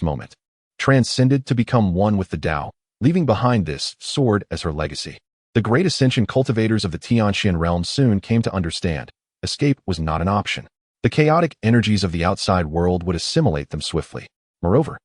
moment, transcended to become one with the Tao, leaving behind this sword as her legacy. The Great Ascension cultivators of the Tianxian realm soon came to understand escape was not an option. The chaotic energies of the outside world would assimilate them swiftly. Moreover,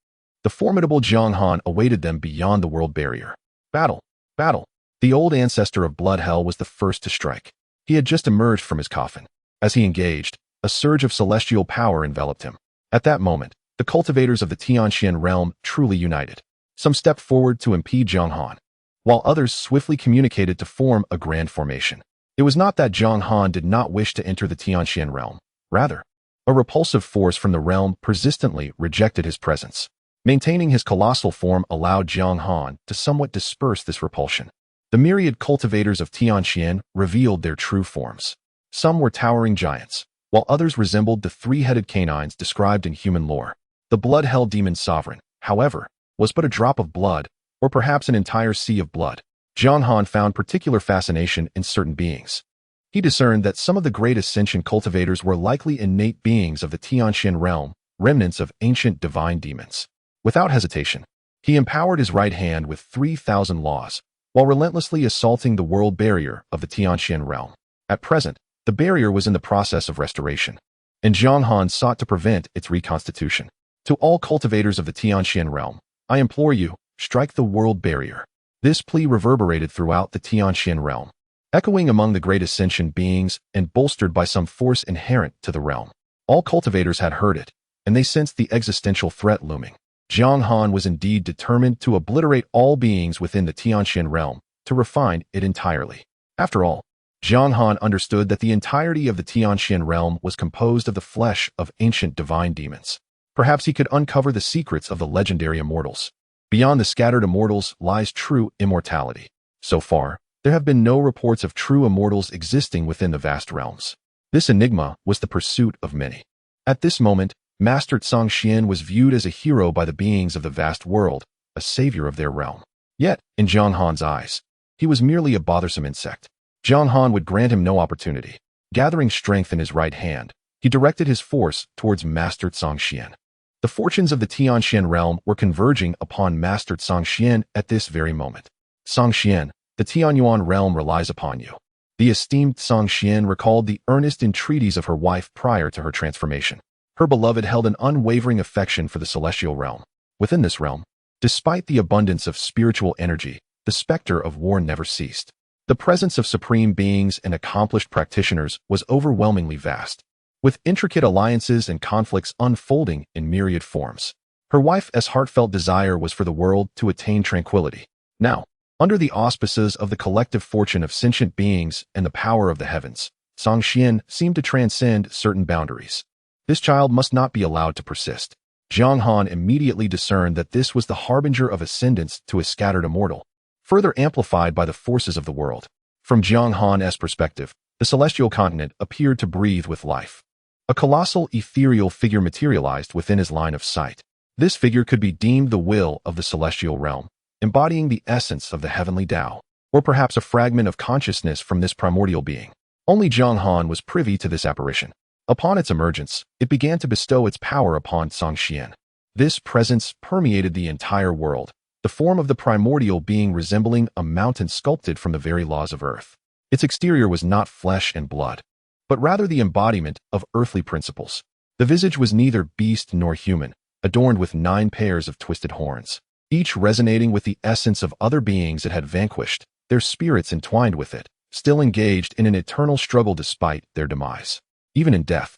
the formidable Jiang Han awaited them beyond the world barrier. Battle! Battle! The old ancestor of Blood Hell was the first to strike. He had just emerged from his coffin. As he engaged, a surge of celestial power enveloped him. At that moment, the cultivators of the Tianxian realm truly united. Some stepped forward to impede Jiang Han, while others swiftly communicated to form a grand formation. It was not that Jiang Han did not wish to enter the Tianxian realm. Rather, a repulsive force from the realm persistently rejected his presence. Maintaining his colossal form allowed Jiang Han to somewhat disperse this repulsion. The myriad cultivators of Tianxian revealed their true forms. Some were towering giants, while others resembled the three-headed canines described in human lore. The Blood Hell Demon Sovereign, however, was but a drop of blood, or perhaps an entire sea of blood. Jiang Han found particular fascination in certain beings. He discerned that some of the Great Ascension cultivators were likely innate beings of the Tianxian realm, remnants of ancient divine demons. Without hesitation, he empowered his right hand with 3,000 laws, while relentlessly assaulting the world barrier of the Tianxian realm. At present, the barrier was in the process of restoration, and Jiang Han sought to prevent its reconstitution. To all cultivators of the Tianxian realm, I implore you, strike the world barrier. This plea reverberated throughout the Tianxian realm, echoing among the great ascension beings and bolstered by some force inherent to the realm. All cultivators had heard it, and they sensed the existential threat looming. Jiang Han was indeed determined to obliterate all beings within the Tianxian realm, to refine it entirely. After all, Jiang Han understood that the entirety of the Tianxian realm was composed of the flesh of ancient divine demons. Perhaps he could uncover the secrets of the legendary immortals. Beyond the scattered immortals lies true immortality. So far, there have been no reports of true immortals existing within the vast realms. This enigma was the pursuit of many. At this moment, Master Zhangxian was viewed as a hero by the beings of the vast world, a savior of their realm. Yet, in Jiang Han's eyes, he was merely a bothersome insect. Jiang Han would grant him no opportunity. Gathering strength in his right hand, he directed his force towards Master Zhangxian. The fortunes of the Tianxian realm were converging upon Master Zhangxian at this very moment. Zhangxian, the Tianyuan realm relies upon you. The esteemed Zhangxian recalled the earnest entreaties of her wife prior to her transformation. Her beloved held an unwavering affection for the celestial realm. Within this realm, despite the abundance of spiritual energy, the specter of war never ceased. The presence of supreme beings and accomplished practitioners was overwhelmingly vast, with intricate alliances and conflicts unfolding in myriad forms. Her wife's heartfelt desire was for the world to attain tranquility. Now, under the auspices of the collective fortune of sentient beings and the power of the heavens, Zhangxian seemed to transcend certain boundaries. This child must not be allowed to persist. Jiang Han immediately discerned that this was the harbinger of ascendance to a scattered immortal, further amplified by the forces of the world. From Jiang Han's perspective, the celestial continent appeared to breathe with life. A colossal ethereal figure materialized within his line of sight. This figure could be deemed the will of the celestial realm, embodying the essence of the heavenly Tao, or perhaps a fragment of consciousness from this primordial being. Only Jiang Han was privy to this apparition. Upon its emergence, it began to bestow its power upon Zhangxian. This presence permeated the entire world, the form of the primordial being resembling a mountain sculpted from the very laws of earth. Its exterior was not flesh and blood, but rather the embodiment of earthly principles. The visage was neither beast nor human, adorned with 9 pairs of twisted horns, each resonating with the essence of other beings it had vanquished, their spirits entwined with it, still engaged in an eternal struggle despite their demise. Even in death,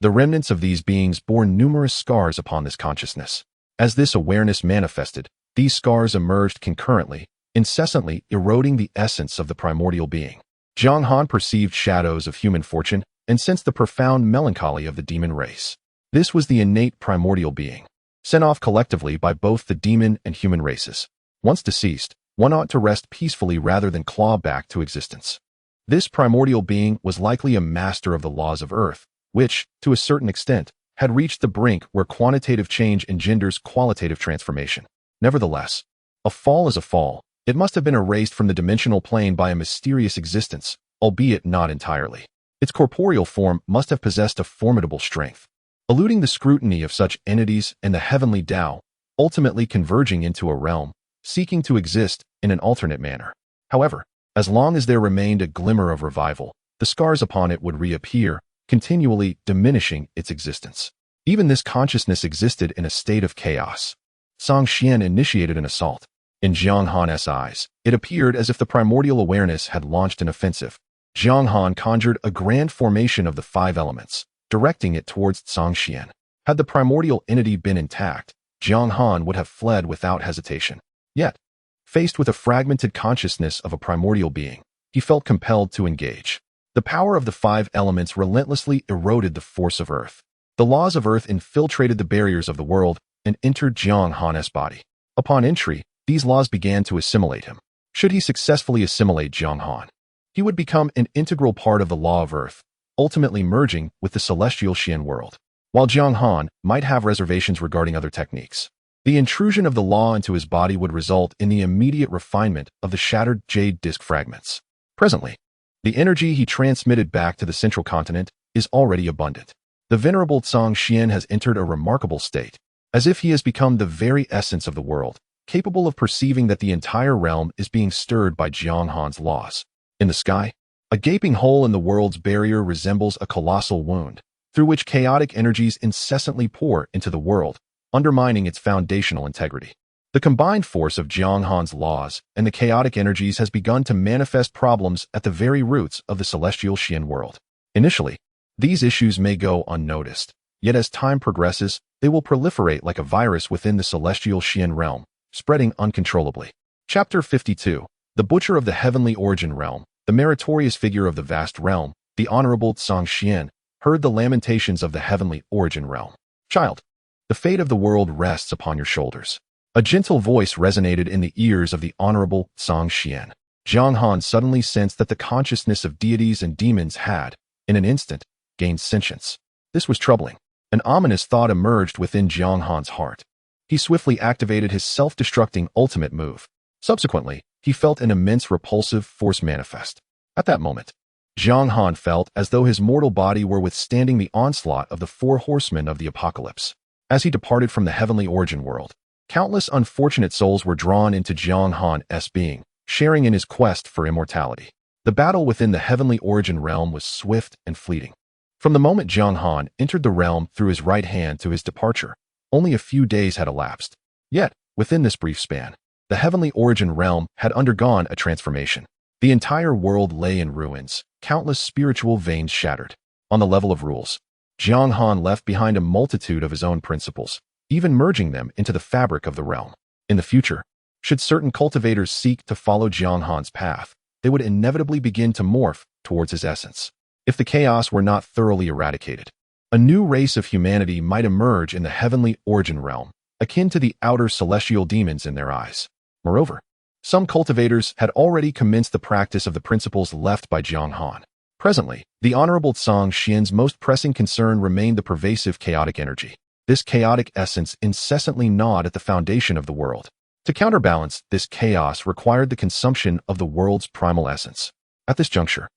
the remnants of these beings bore numerous scars upon this consciousness. As this awareness manifested, these scars emerged concurrently, incessantly eroding the essence of the primordial being. Jiang Han perceived shadows of human fortune and sensed the profound melancholy of the demon race. This was the innate primordial being, sent off collectively by both the demon and human races. Once deceased, one ought to rest peacefully rather than claw back to existence. This primordial being was likely a master of the laws of earth, which, to a certain extent, had reached the brink where quantitative change engenders qualitative transformation. Nevertheless, a fall is a fall. It must have been erased from the dimensional plane by a mysterious existence, albeit not entirely. Its corporeal form must have possessed a formidable strength, eluding the scrutiny of such entities and the heavenly Tao, ultimately converging into a realm, seeking to exist in an alternate manner. However, as long as there remained a glimmer of revival, the scars upon it would reappear, continually diminishing its existence. Even this consciousness existed in a state of chaos. Zhangxian initiated an assault. In Jiang Han's eyes, it appeared as if the primordial awareness had launched an offensive. Jiang Han conjured a grand formation of the 5 elements, directing it towards Zhangxian. Had the primordial entity been intact, Jiang Han would have fled without hesitation. Yet, faced with a fragmented consciousness of a primordial being, he felt compelled to engage. The power of the 5 elements relentlessly eroded the force of earth. The laws of earth infiltrated the barriers of the world and entered Jiang Han's body. Upon entry, these laws began to assimilate him. Should he successfully assimilate Jiang Han, he would become an integral part of the law of earth, ultimately merging with the celestial Xian world. While Jiang Han might have reservations regarding other techniques, the intrusion of the law into his body would result in the immediate refinement of the shattered jade disk fragments. Presently, the energy he transmitted back to the central continent is already abundant. The venerable Zhangxian has entered a remarkable state, as if he has become the very essence of the world, capable of perceiving that the entire realm is being stirred by Jiang Han's laws. In the sky, a gaping hole in the world's barrier resembles a colossal wound, through which chaotic energies incessantly pour into the world, undermining its foundational integrity. The combined force of Jiang Han's laws and the chaotic energies has begun to manifest problems at the very roots of the celestial Xian world. Initially, these issues may go unnoticed, yet as time progresses, they will proliferate like a virus within the celestial Xian realm, spreading uncontrollably. Chapter 52. The Butcher of the Heavenly Origin Realm. The meritorious figure of the vast realm, the Honorable Tsang Xian, heard the lamentations of the Heavenly Origin Realm. Child, the fate of the world rests upon your shoulders. A gentle voice resonated in the ears of the Honorable Tsang Xian. Jiang Han suddenly sensed that the consciousness of deities and demons had, in an instant, gained sentience. This was troubling. An ominous thought emerged within Jiang Han's heart. He swiftly activated his self-destructing ultimate move. Subsequently, he felt an immense repulsive force manifest. At that moment, Jiang Han felt as though his mortal body were withstanding the onslaught of the four horsemen of the apocalypse. As he departed from the heavenly origin world, countless unfortunate souls were drawn into Jiang Han's being, sharing in his quest for immortality. The battle within the heavenly origin realm was swift and fleeting. From the moment Jiang Han entered the realm through his right hand to his departure, only a few days had elapsed. Yet, within this brief span, the heavenly origin realm had undergone a transformation. The entire world lay in ruins, countless spiritual veins shattered. On the level of rules, Jiang Han left behind a multitude of his own principles, even merging them into the fabric of the realm. In the future, should certain cultivators seek to follow Jiang Han's path, they would inevitably begin to morph towards his essence. If the chaos were not thoroughly eradicated, a new race of humanity might emerge in the heavenly origin realm, akin to the outer celestial demons in their eyes. Moreover, some cultivators had already commenced the practice of the principles left by Jiang Han. Presently, the Honorable Tsang Xian's most pressing concern remained the pervasive chaotic energy. This chaotic essence incessantly gnawed at the foundation of the world. To counterbalance this chaos required the consumption of the world's primal essence. At this juncture,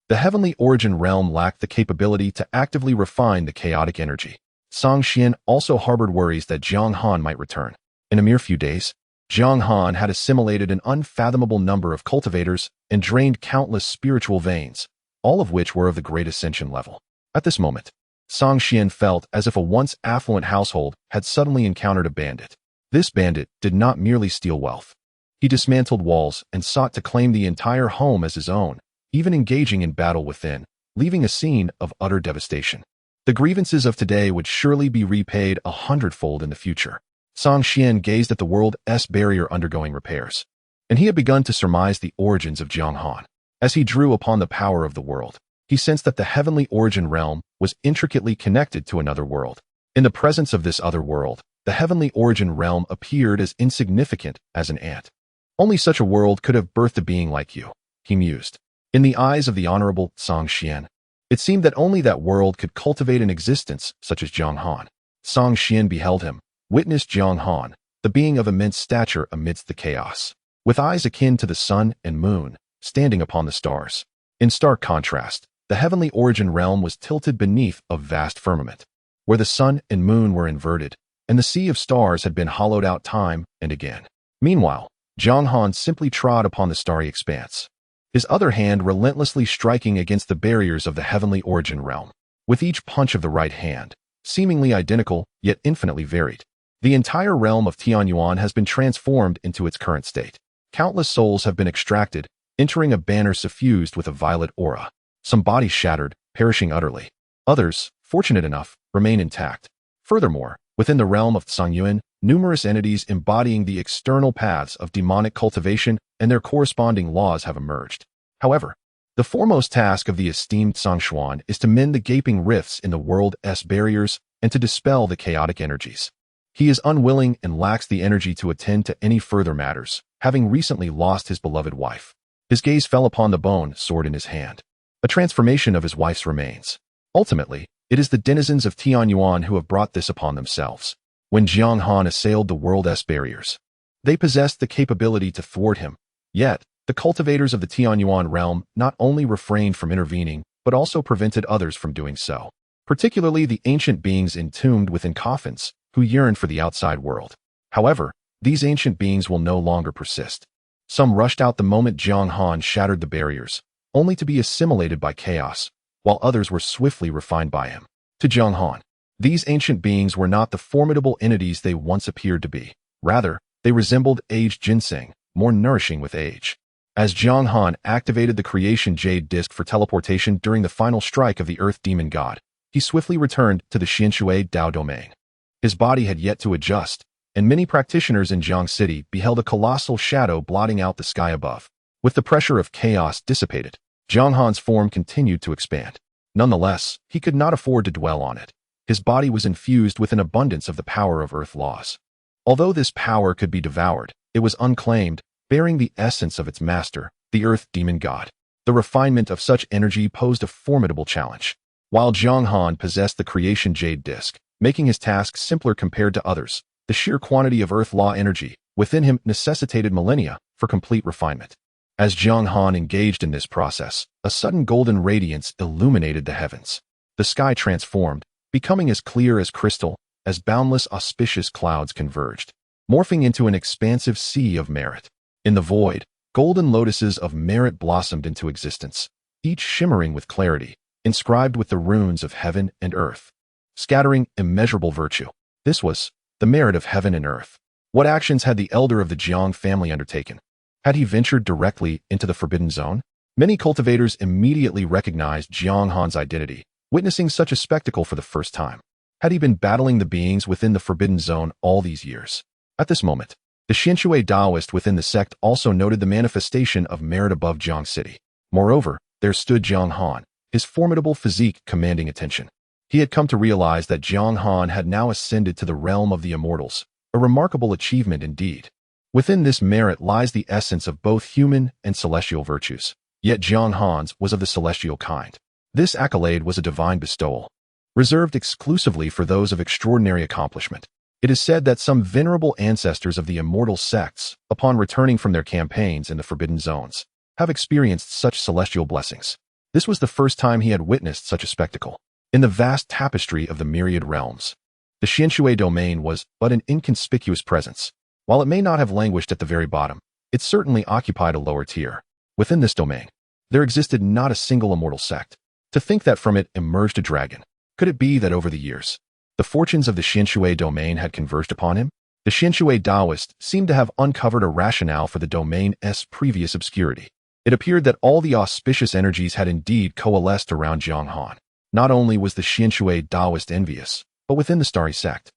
the heavenly origin realm lacked the capability to actively refine the chaotic energy. Tsang Xian also harbored worries that Jiang Han might return. In a mere few days, Jiang Han had assimilated an unfathomable number of cultivators and drained countless spiritual veins, all of which were of the great ascension level. At this moment, Tsang Xian felt as if a once affluent household had suddenly encountered a bandit. This bandit did not merely steal wealth. He dismantled walls and sought to claim the entire home as his own, even engaging in battle within, leaving a scene of utter devastation. The grievances of today would surely be repaid 100-fold in the future. Tsang Xian gazed at the world's barrier undergoing repairs, and he had begun to surmise the origins of Jiang Han. As he drew upon the power of the world, he sensed that the heavenly origin realm was intricately connected to another world. In the presence of this other world, the heavenly origin realm appeared as insignificant as an ant. Only such a world could have birthed a being like you, he mused. In the eyes of the Honorable Tsang Xian, it seemed that only that world could cultivate an existence such as Jiang Han. Tsang Xian beheld him, witnessed Jiang Han, the being of immense stature amidst the chaos, with eyes akin to the sun and moon, standing upon the stars. In stark contrast, the heavenly origin realm was tilted beneath a vast firmament, where the sun and moon were inverted, and the sea of stars had been hollowed out time and again. Meanwhile, Jiang Han simply trod upon the starry expanse, his other hand relentlessly striking against the barriers of the heavenly origin realm. With each punch of the right hand, seemingly identical yet infinitely varied, the entire realm of Tianyuan has been transformed into its current state. Countless souls have been extracted, entering a banner suffused with a violet aura. Some bodies shattered, perishing utterly. Others, fortunate enough, remain intact. Furthermore, within the realm of Tsangyuan, numerous entities embodying the external paths of demonic cultivation and their corresponding laws have emerged. However, the foremost task of the esteemed Sangshuan is to mend the gaping rifts in the world's barriers and to dispel the chaotic energies. He is unwilling and lacks the energy to attend to any further matters, having recently lost his beloved wife. His gaze fell upon the bone sword in his hand, a transformation of his wife's remains. Ultimately, it is the denizens of Tianyuan who have brought this upon themselves. When Jiang Han assailed the world's barriers, they possessed the capability to thwart him. Yet, the cultivators of the Tianyuan realm not only refrained from intervening, but also prevented others from doing so, particularly the ancient beings entombed within coffins, who yearn for the outside world. However, these ancient beings will no longer persist. Some rushed out the moment Jiang Han shattered the barriers, only to be assimilated by chaos, while others were swiftly refined by him. To Jiang Han, These ancient beings were not the formidable entities they once appeared to be. Rather, they resembled aged ginseng, more nourishing with age. As Jiang Han activated the creation jade disc for teleportation during the final strike of the Earth Demon God, he swiftly returned to the Xianshui Dao domain. His body had yet to adjust, and many practitioners in Jiang City beheld a colossal shadow blotting out the sky above. With the pressure of chaos dissipated, Jiang Han's form continued to expand. Nonetheless, he could not afford to dwell on it. His body was infused with an abundance of the power of Earth laws. Although this power could be devoured, it was unclaimed, bearing the essence of its master, the Earth Demon God. The refinement of such energy posed a formidable challenge. While Jiang Han possessed the creation jade disc, making his task simpler compared to others, the sheer quantity of Earth law energy within him necessitated millennia for complete refinement. As Jiang Han engaged in this process, a sudden golden radiance illuminated the heavens. The sky transformed, becoming as clear as crystal, as boundless auspicious clouds converged, morphing into an expansive sea of merit. In the void, golden lotuses of merit blossomed into existence, each shimmering with clarity, inscribed with the runes of heaven and earth, scattering immeasurable virtue. This was the merit of heaven and earth. What actions had the elder of the Jiang family undertaken? Had he ventured directly into the Forbidden Zone? Many cultivators immediately recognized Jiang Han's identity, witnessing such a spectacle for the first time. Had he been battling the beings within the Forbidden Zone all these years? At this moment, the Xianshui Taoist within the sect also noted the manifestation of merit above Jiang City. Moreover, there stood Jiang Han, his formidable physique commanding attention. He had come to realize that Jiang Han had now ascended to the realm of the immortals, a remarkable achievement indeed. Within this merit lies the essence of both human and celestial virtues. Yet Jiang Han's was of the celestial kind. This accolade was a divine bestowal, reserved exclusively for those of extraordinary accomplishment. It is said that some venerable ancestors of the immortal sects, upon returning from their campaigns in the Forbidden Zones, have experienced such celestial blessings. This was the first time he had witnessed such a spectacle. In the vast tapestry of the myriad realms, the Xianshui domain was but an inconspicuous presence. While it may not have languished at the very bottom, it certainly occupied a lower tier. Within this domain, there existed not a single immortal sect. To think that from it emerged a dragon. Could it be that over the years, the fortunes of the Xianshui domain had converged upon him? The Xianshui Taoist seemed to have uncovered a rationale for the domain's previous obscurity. It appeared that all the auspicious energies had indeed coalesced around Jiang Han. Not only was the Xianshui Taoist envious, but within the starry sect,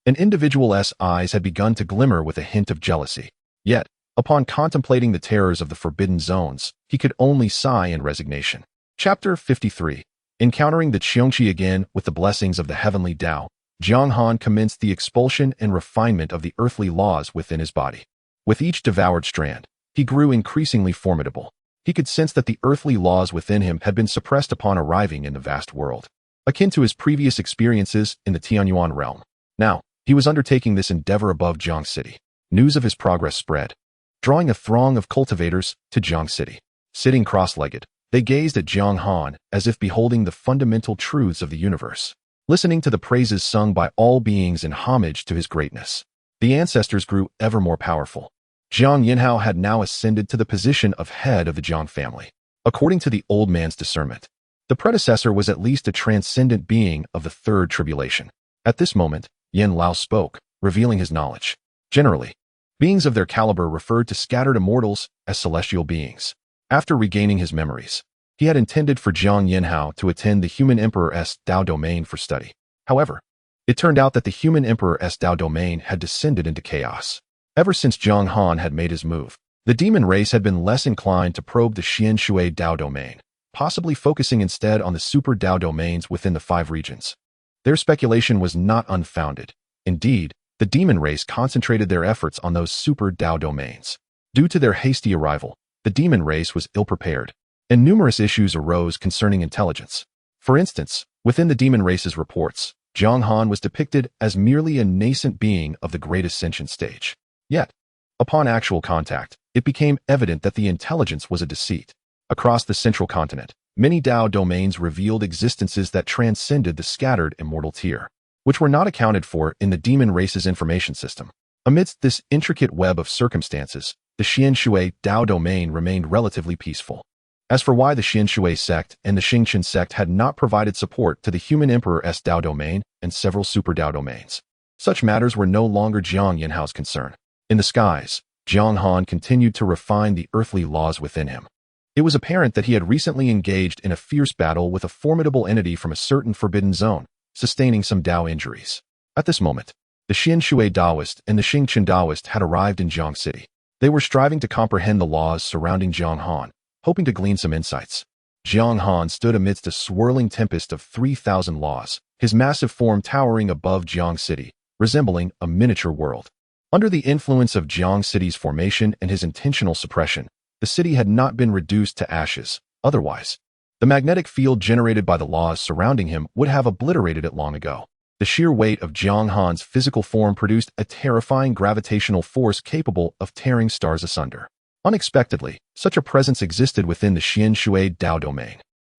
an individual's eyes had begun to glimmer with a hint of jealousy. Yet, upon contemplating the terrors of the Forbidden Zones, he could only sigh in resignation. Chapter 53. Encountering the Qiongqi again with the blessings of the heavenly Tao, Jiang Han commenced the expulsion and refinement of the earthly laws within his body. With each devoured strand, he grew increasingly formidable. He could sense that the earthly laws within him had been suppressed upon arriving in the vast world, akin to his previous experiences in the Tianyuan realm. Now, he was undertaking this endeavor above Jiang City. News of his progress spread, drawing a throng of cultivators to Jiang City. Sitting cross-legged, they gazed at Jiang Han as if beholding the fundamental truths of the universe, listening to the praises sung by all beings in homage to his greatness. The ancestors grew ever more powerful. Jiang Yinhao had now ascended to the position of head of the Jiang family. According to the old man's discernment, the predecessor was at least a transcendent being of the third tribulation. At this moment, Yin Lao spoke, revealing his knowledge. Generally, beings of their caliber referred to scattered immortals as celestial beings. After regaining his memories, he had intended for Jiang Yinhao to attend the Human Emperor's Dao domain for study. However, it turned out that the Human Emperor's Dao domain had descended into chaos. Ever since Jiang Han had made his move, the demon race had been less inclined to probe the Xianshui Dao domain, possibly focusing instead on the super Dao domains within the 5 regions. Their speculation was not unfounded. Indeed, the demon race concentrated their efforts on those super Dao domains. Due to their hasty arrival, the demon race was ill-prepared, and numerous issues arose concerning intelligence. For instance, within the demon race's reports, Jiang Han was depicted as merely a nascent being of the great ascension stage. Yet, upon actual contact, it became evident that the intelligence was a deceit. Across the central continent, many Dao domains revealed existences that transcended the scattered immortal tier, which were not accounted for in the demon race's information system. Amidst this intricate web of circumstances, the Xianshui Dao domain remained relatively peaceful. As for why the Xianshui sect and the Xingqian sect had not provided support to the Human Emperor's Dao domain, and several super Dao domains. Such matters were no longer Jiang Yanhao's concern. In the skies, Jiang Han continued to refine the earthly laws within him. It was apparent that he had recently engaged in a fierce battle with a formidable entity from a certain forbidden zone, sustaining some Dao injuries. At this moment, the Xian Shui Daoist and the Xingqian Daoist had arrived in Jiang City. They were striving to comprehend the laws surrounding Jiang Han, hoping to glean some insights. Jiang Han stood amidst a swirling tempest of 3,000 laws, his massive form towering above Jiang City, resembling a miniature world. Under the influence of Jiang City's formation and his intentional suppression, the city had not been reduced to ashes. Otherwise, the magnetic field generated by the laws surrounding him would have obliterated it long ago. The sheer weight of Jiang Han's physical form produced a terrifying gravitational force capable of tearing stars asunder. Unexpectedly, such a presence existed within the Xian Shui Dao domain.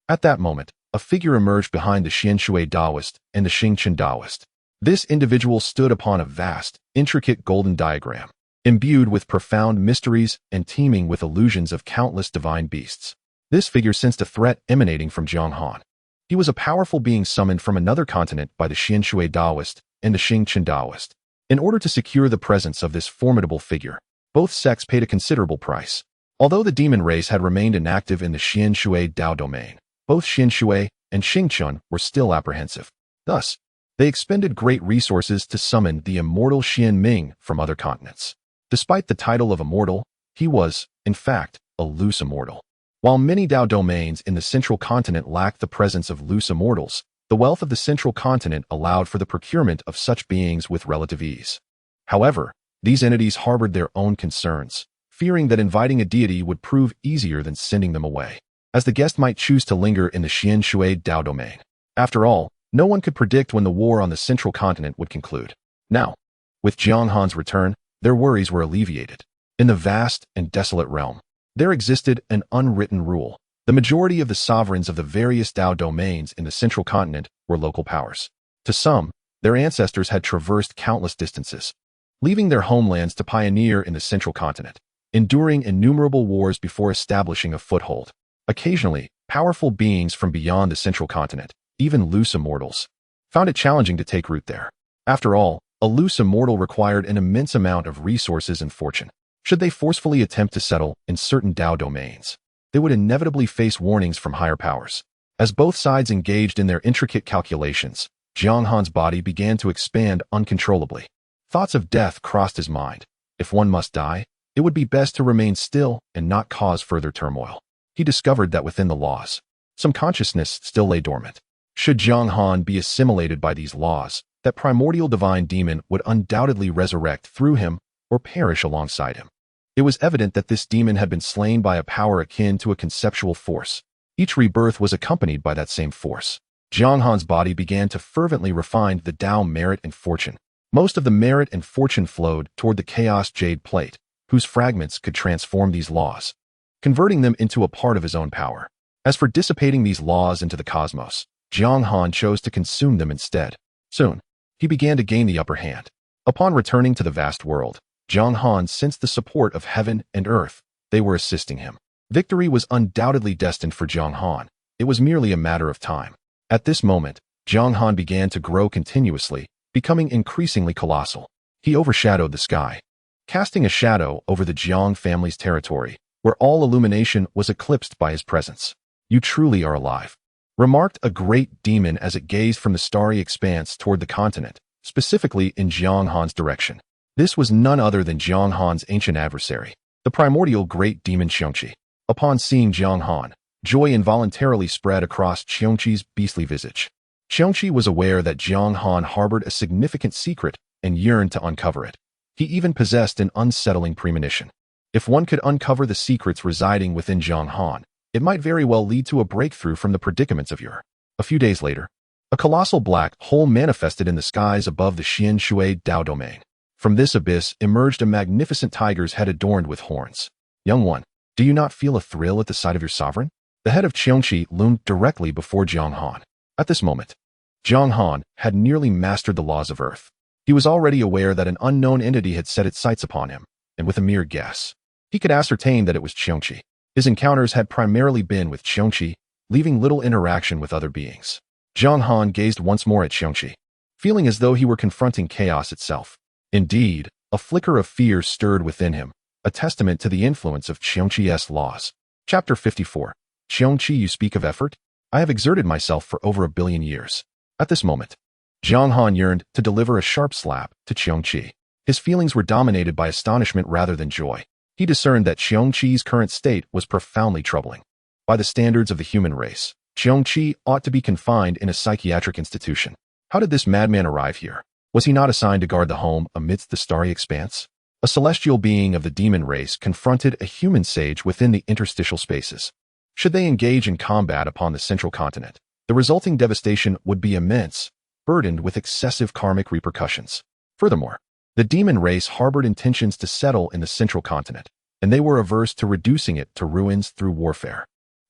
At that moment, a figure emerged behind the Xian Shui Daoist and the Xingqian Daoist. This individual stood upon a vast, intricate golden diagram, imbued with profound mysteries and teeming with illusions of countless divine beasts. This figure sensed a threat emanating from Jiang Han. He was a powerful being summoned from another continent by the Xian Shui Daoist and the Xingqian Daoist. In order to secure the presence of this formidable figure, both sects paid a considerable price. Although the demon race had remained inactive in the Xian Shui Dao domain, both Xian Shui and Xingqian were still apprehensive. Thus, they expended great resources to summon the immortal Xian Ming from other continents. Despite the title of immortal, he was, in fact, a loose immortal. While many Dao domains in the central continent lacked the presence of loose immortals, the wealth of the central continent allowed for the procurement of such beings with relative ease. However, these entities harbored their own concerns, fearing that inviting a deity would prove easier than sending them away, as the guest might choose to linger in the Xian Shui Dao domain. After all, no one could predict when the war on the central continent would conclude. Now, with Jiang Han's return, their worries were alleviated. In the vast and desolate realm, there existed an unwritten rule. The majority of the sovereigns of the various Dao domains in the central continent were local powers. To some, their ancestors had traversed countless distances, leaving their homelands to pioneer in the central continent, enduring innumerable wars before establishing a foothold. Occasionally, powerful beings from beyond the central continent, even loose immortals, found it challenging to take root there. After all, a loose immortal required an immense amount of resources and fortune. Should they forcefully attempt to settle in certain Dao domains, they would inevitably face warnings from higher powers. As both sides engaged in their intricate calculations, Jiang Han's body began to expand uncontrollably. Thoughts of death crossed his mind. If one must die, it would be best to remain still and not cause further turmoil. He discovered that within the laws, some consciousness still lay dormant. Should Jiang Han be assimilated by these laws, that primordial divine demon would undoubtedly resurrect through him or perish alongside him. It was evident that this demon had been slain by a power akin to a conceptual force. Each rebirth was accompanied by that same force. Jiang Han's body began to fervently refine the Dao merit and fortune. Most of the merit and fortune flowed toward the Chaohua Jade Plate, whose fragments could transform these laws, converting them into a part of his own power. As for dissipating these laws into the cosmos, Jiang Han chose to consume them instead. Soon, he began to gain the upper hand. Upon returning to the vast world, Jiang Han sensed the support of heaven and earth. They were assisting him. Victory was undoubtedly destined for Jiang Han. It was merely a matter of time. At this moment, Jiang Han began to grow continuously, becoming increasingly colossal. He overshadowed the sky, casting a shadow over the Jiang family's territory, where all illumination was eclipsed by his presence. "You truly are alive," remarked a great demon as it gazed from the starry expanse toward the continent, specifically in Jiang Han's direction. This was none other than Jiang Han's ancient adversary, the primordial great demon Qiongqi. Upon seeing Jiang Han, joy involuntarily spread across Qiongqi's beastly visage. Qiongqi was aware that Jiang Han harbored a significant secret and yearned to uncover it. He even possessed an unsettling premonition. If one could uncover the secrets residing within Jiang Han, it might very well lead to a breakthrough from the predicaments of yore. A few days later, a colossal black hole manifested in the skies above the Xian Shui Dao domain. From this abyss emerged a magnificent tiger's head adorned with horns. "Young one, do you not feel a thrill at the sight of your sovereign?" The head of Qiongqi loomed directly before Jiang Han. At this moment, Jiang Han had nearly mastered the laws of Earth. He was already aware that an unknown entity had set its sights upon him, and with a mere guess, he could ascertain that it was Qiongqi. His encounters had primarily been with Qiongqi, leaving little interaction with other beings. Jiang Han gazed once more at Qiongqi. feeling as though he were confronting chaos itself. Indeed, a flicker of fear stirred within him, a testament to the influence of Qiongqi's laws. Chapter 54. Qiongqi, you speak of effort? I have exerted myself for over 1 billion years. At this moment, Jiang Han yearned to deliver a sharp slap to Qiongqi. His feelings were dominated by astonishment rather than joy. He discerned that Qiongqi's current state was profoundly troubling. By the standards of the human race, Qiongqi ought to be confined in a psychiatric institution. How did this madman arrive here? Was he not assigned to guard the home amidst the starry expanse? A celestial being of the demon race confronted a human sage within the interstitial spaces. Should they engage in combat upon the central continent, the resulting devastation would be immense, burdened with excessive karmic repercussions. Furthermore, the demon race harbored intentions to settle in the central continent, and they were averse to reducing it to ruins through warfare.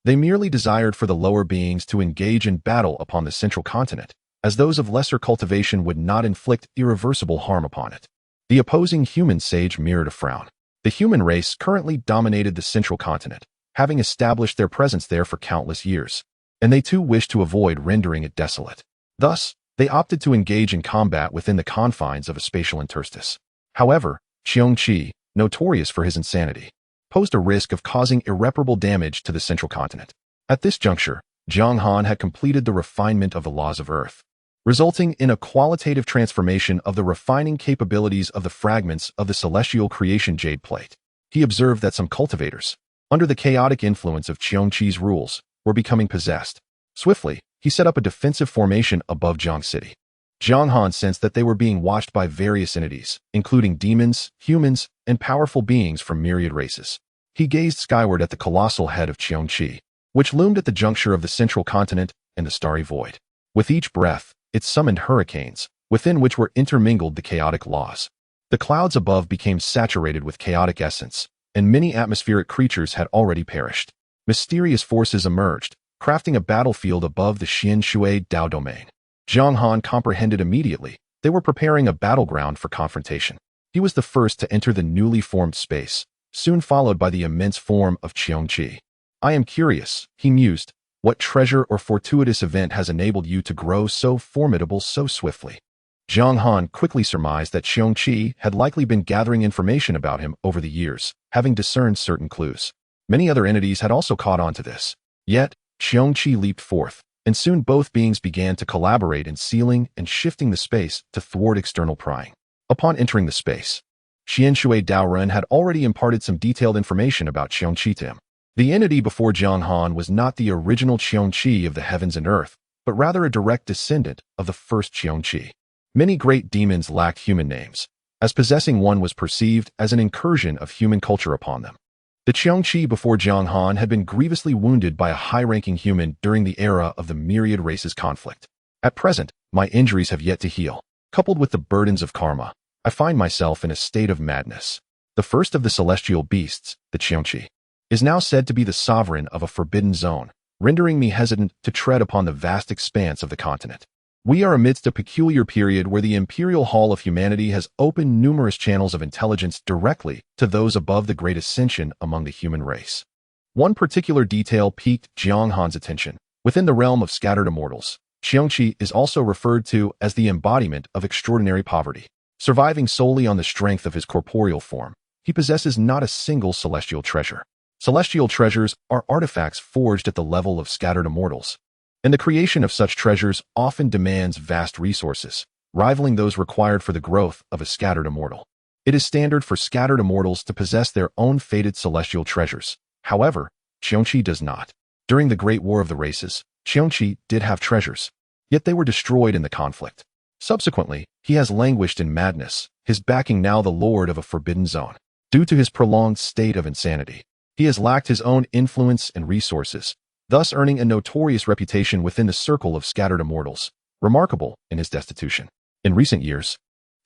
They merely desired for the lower beings to engage in battle upon the central continent, as those of lesser cultivation would not inflict irreversible harm upon it. The opposing human sage mirrored a frown. The human race currently dominated the central continent, having established their presence there for countless years, and they too wished to avoid rendering it desolate. Thus, they opted to engage in combat within the confines of a spatial interstice. However, Qiongqi, notorious for his insanity, posed a risk of causing irreparable damage to the central continent. At this juncture, Jiang Han had completed the refinement of the laws of Earth, resulting in a qualitative transformation of the refining capabilities of the fragments of the celestial creation jade plate. He observed that some cultivators, under the chaotic influence of Qiongqi's rules, were becoming possessed. Swiftly, he set up a defensive formation above Jiang City. Jiang Han sensed that they were being watched by various entities, including demons, humans, and powerful beings from myriad races. He gazed skyward at the colossal head of Qiongqi, which loomed at the juncture of the central continent and the starry void. With each breath, it summoned hurricanes, within which were intermingled the chaotic laws. The clouds above became saturated with chaotic essence, and many atmospheric creatures had already perished. Mysterious forces emerged, crafting a battlefield above the Xian Shui Dao domain. Jiang Han comprehended immediately. They were preparing a battleground for confrontation. He was the first to enter the newly formed space, soon followed by the immense form of Qiongqi. I am curious, he mused, what treasure or fortuitous event has enabled you to grow so formidable so swiftly? Jiang Han quickly surmised that Qiongqi had likely been gathering information about him over the years, having discerned certain clues. Many other entities had also caught on to this. Yet, Qiongqi leaped forth, and soon both beings began to collaborate in sealing and shifting the space to thwart external prying. Upon entering the space, Xian Shui Daoren had already imparted some detailed information about Qiongqi to him. The entity before Jiang Han was not the original Qiongqi of the heavens and earth, but rather a direct descendant of the first Qiongqi. Many great demons lacked human names, as possessing one was perceived as an incursion of human culture upon them. The Qiongqi before Jiang Han had been grievously wounded by a high-ranking human during the era of the myriad races conflict. At present, my injuries have yet to heal. Coupled with the burdens of karma, I find myself in a state of madness. The first of the celestial beasts, the Qiongqi, is now said to be the sovereign of a forbidden zone, rendering me hesitant to tread upon the vast expanse of the continent. We are amidst a peculiar period where the Imperial Hall of Humanity has opened numerous channels of intelligence directly to those above the great ascension among the human race. One particular detail piqued Jiang Han's attention. Within the realm of scattered immortals, Qiongqi is also referred to as the embodiment of extraordinary poverty. Surviving solely on the strength of his corporeal form, he possesses not a single celestial treasure. Celestial treasures are artifacts forged at the level of scattered immortals, and the creation of such treasures often demands vast resources, rivaling those required for the growth of a scattered immortal. It is standard for scattered immortals to possess their own fated celestial treasures. However, Qiongqi does not. During the Great War of the Races, Qiongqi did have treasures, yet they were destroyed in the conflict. Subsequently, he has languished in madness, his backing now the lord of a forbidden zone. Due to his prolonged state of insanity, he has lacked his own influence and resources, thus earning a notorious reputation within the circle of scattered immortals, remarkable in his destitution. In recent years,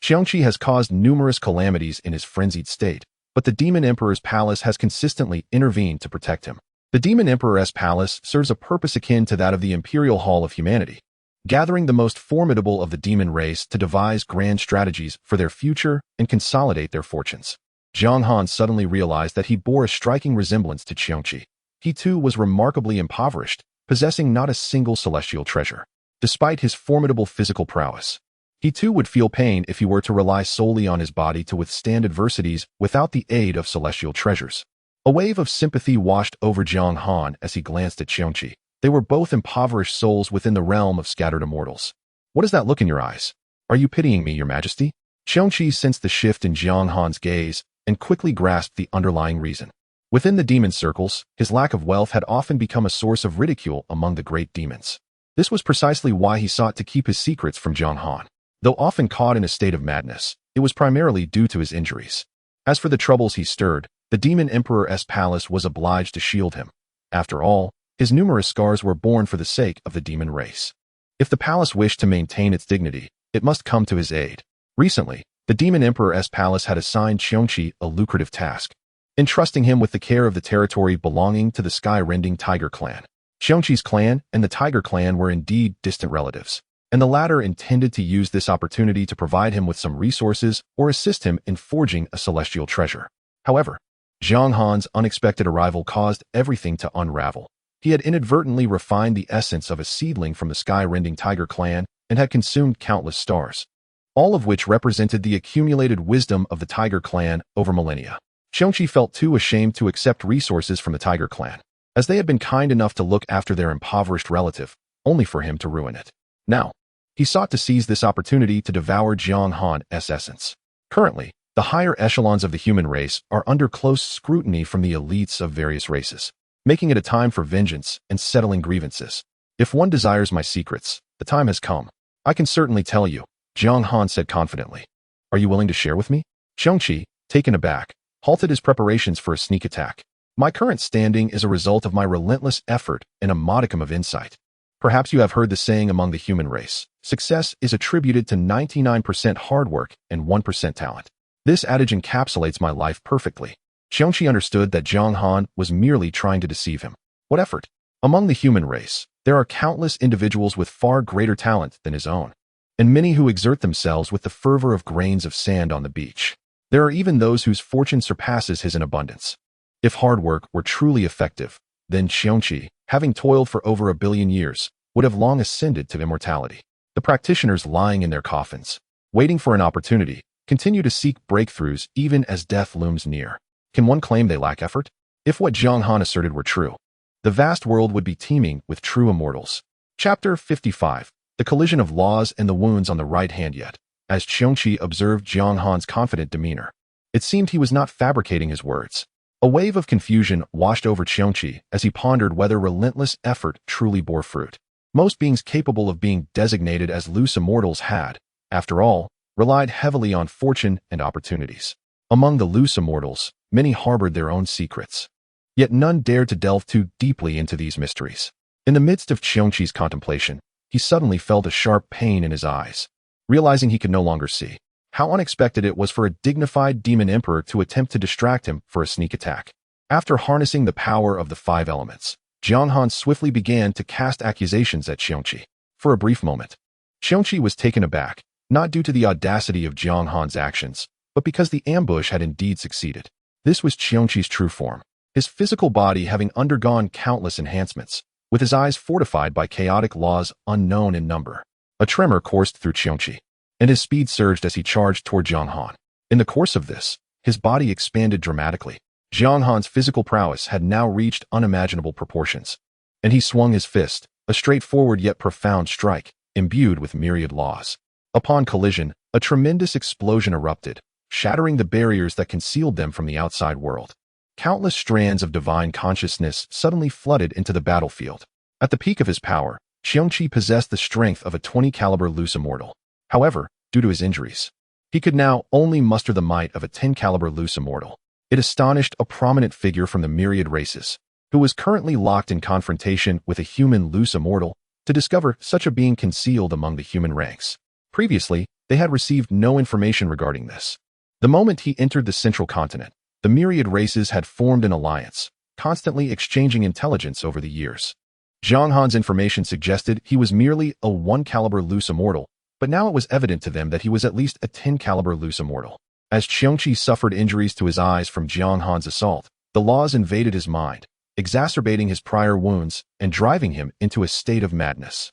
Qiongqi has caused numerous calamities in his frenzied state, but the Demon Emperor's palace has consistently intervened to protect him. The Demon Emperor's palace serves a purpose akin to that of the Imperial Hall of Humanity, gathering the most formidable of the demon race to devise grand strategies for their future and consolidate their fortunes. Jiang Han suddenly realized that he bore a striking resemblance to Qiongqi. He too was remarkably impoverished, possessing not a single celestial treasure. Despite his formidable physical prowess, He too would feel pain if he were to rely solely on his body to withstand adversities without the aid of celestial treasures. A wave of sympathy washed over Jiang Han as he glanced at Qiongqi. They were both impoverished souls within the realm of scattered immortals. What does that look in your eyes? Are you pitying me, your majesty? Qiongqi sensed the shift in Jiang Han's gaze and quickly grasped the underlying reason. Within the demon circles, his lack of wealth had often become a source of ridicule among the great demons. This was precisely why he sought to keep his secrets from Jiang Han. Though often caught in a state of madness, it was primarily due to his injuries. As for the troubles he stirred, the demon emperor's palace was obliged to shield him. After all, his numerous scars were born for the sake of the demon race. If the palace wished to maintain its dignity, it must come to his aid. Recently, the demon emperor's palace had assigned Qiongqi a lucrative task, entrusting him with the care of the territory belonging to the sky-rending Tiger clan. Qiongqi's clan and the Tiger clan were indeed distant relatives, and the latter intended to use this opportunity to provide him with some resources or assist him in forging a celestial treasure. However, Jiang Han's unexpected arrival caused everything to unravel. He had inadvertently refined the essence of a seedling from the sky-rending Tiger clan and had consumed countless stars, all of which represented the accumulated wisdom of the Tiger clan over millennia. Qiongqi felt too ashamed to accept resources from the Tiger clan, as they had been kind enough to look after their impoverished relative, only for him to ruin it. Now, he sought to seize this opportunity to devour Jiang Han's essence. Currently, the higher echelons of the human race are under close scrutiny from the elites of various races, making it a time for vengeance and settling grievances. If one desires my secrets, the time has come. I can certainly tell you, Jiang Han said confidently. Are you willing to share with me? Qiongqi, taken aback, halted his preparations for a sneak attack. My current standing is a result of my relentless effort and a modicum of insight. Perhaps you have heard the saying among the human race, success is attributed to 99% hard work and 1% talent. This adage encapsulates my life perfectly. Qiongqi understood that Jiang Han was merely trying to deceive him. What effort? Among the human race, there are countless individuals with far greater talent than his own, and many who exert themselves with the fervor of grains of sand on the beach. There are even those whose fortune surpasses his in abundance. If hard work were truly effective, then Qiongqi, having toiled for over 1 billion years, would have long ascended to immortality. The practitioners lying in their coffins, waiting for an opportunity, continue to seek breakthroughs even as death looms near. Can one claim they lack effort? If what Jiang Han asserted were true, the vast world would be teeming with true immortals. Chapter 55. The collision of laws and the wounds on the right hand. Yet, as Qiongqi observed Jiang Han's confident demeanor, it seemed he was not fabricating his words. A wave of confusion washed over Qiongqi as he pondered whether relentless effort truly bore fruit. Most beings capable of being designated as loose immortals had, after all, relied heavily on fortune and opportunities. Among the loose immortals, many harbored their own secrets. Yet none dared to delve too deeply into these mysteries. In the midst of Qiongqi's contemplation, he suddenly felt a sharp pain in his eyes, realizing he could no longer see. How unexpected it was for a dignified demon emperor to attempt to distract him for a sneak attack. After harnessing the power of the 5 elements, Jiang Han swiftly began to cast accusations at Qiongqi. For a brief moment, Qiongqi was taken aback, not due to the audacity of Jiang Han's actions, but because the ambush had indeed succeeded. This was Qiongqi's true form, his physical body having undergone countless enhancements, with his eyes fortified by chaotic laws unknown in number. A tremor coursed through Qiongqi, and his speed surged as he charged toward Jiang Han. In the course of this, his body expanded dramatically. Jiang Han's physical prowess had now reached unimaginable proportions, and he swung his fist, a straightforward yet profound strike, imbued with myriad laws. Upon collision, a tremendous explosion erupted, shattering the barriers that concealed them from the outside world. Countless strands of divine consciousness suddenly flooded into the battlefield. At the peak of his power, Qiongqi possessed the strength of a 20-caliber loose immortal. However, due to his injuries, he could now only muster the might of a 10-caliber loose immortal. It astonished a prominent figure from the myriad races, who was currently locked in confrontation with a human loose immortal, to discover such a being concealed among the human ranks. Previously, they had received no information regarding this. The moment he entered the central continent, the myriad races had formed an alliance, constantly exchanging intelligence over the years. Jiang Han's information suggested he was merely a 1-caliber loose immortal, but now it was evident to them that he was at least a 10-caliber loose immortal. As Qiongqi suffered injuries to his eyes from Jiang Han's assault, the laws invaded his mind, exacerbating his prior wounds and driving him into a state of madness.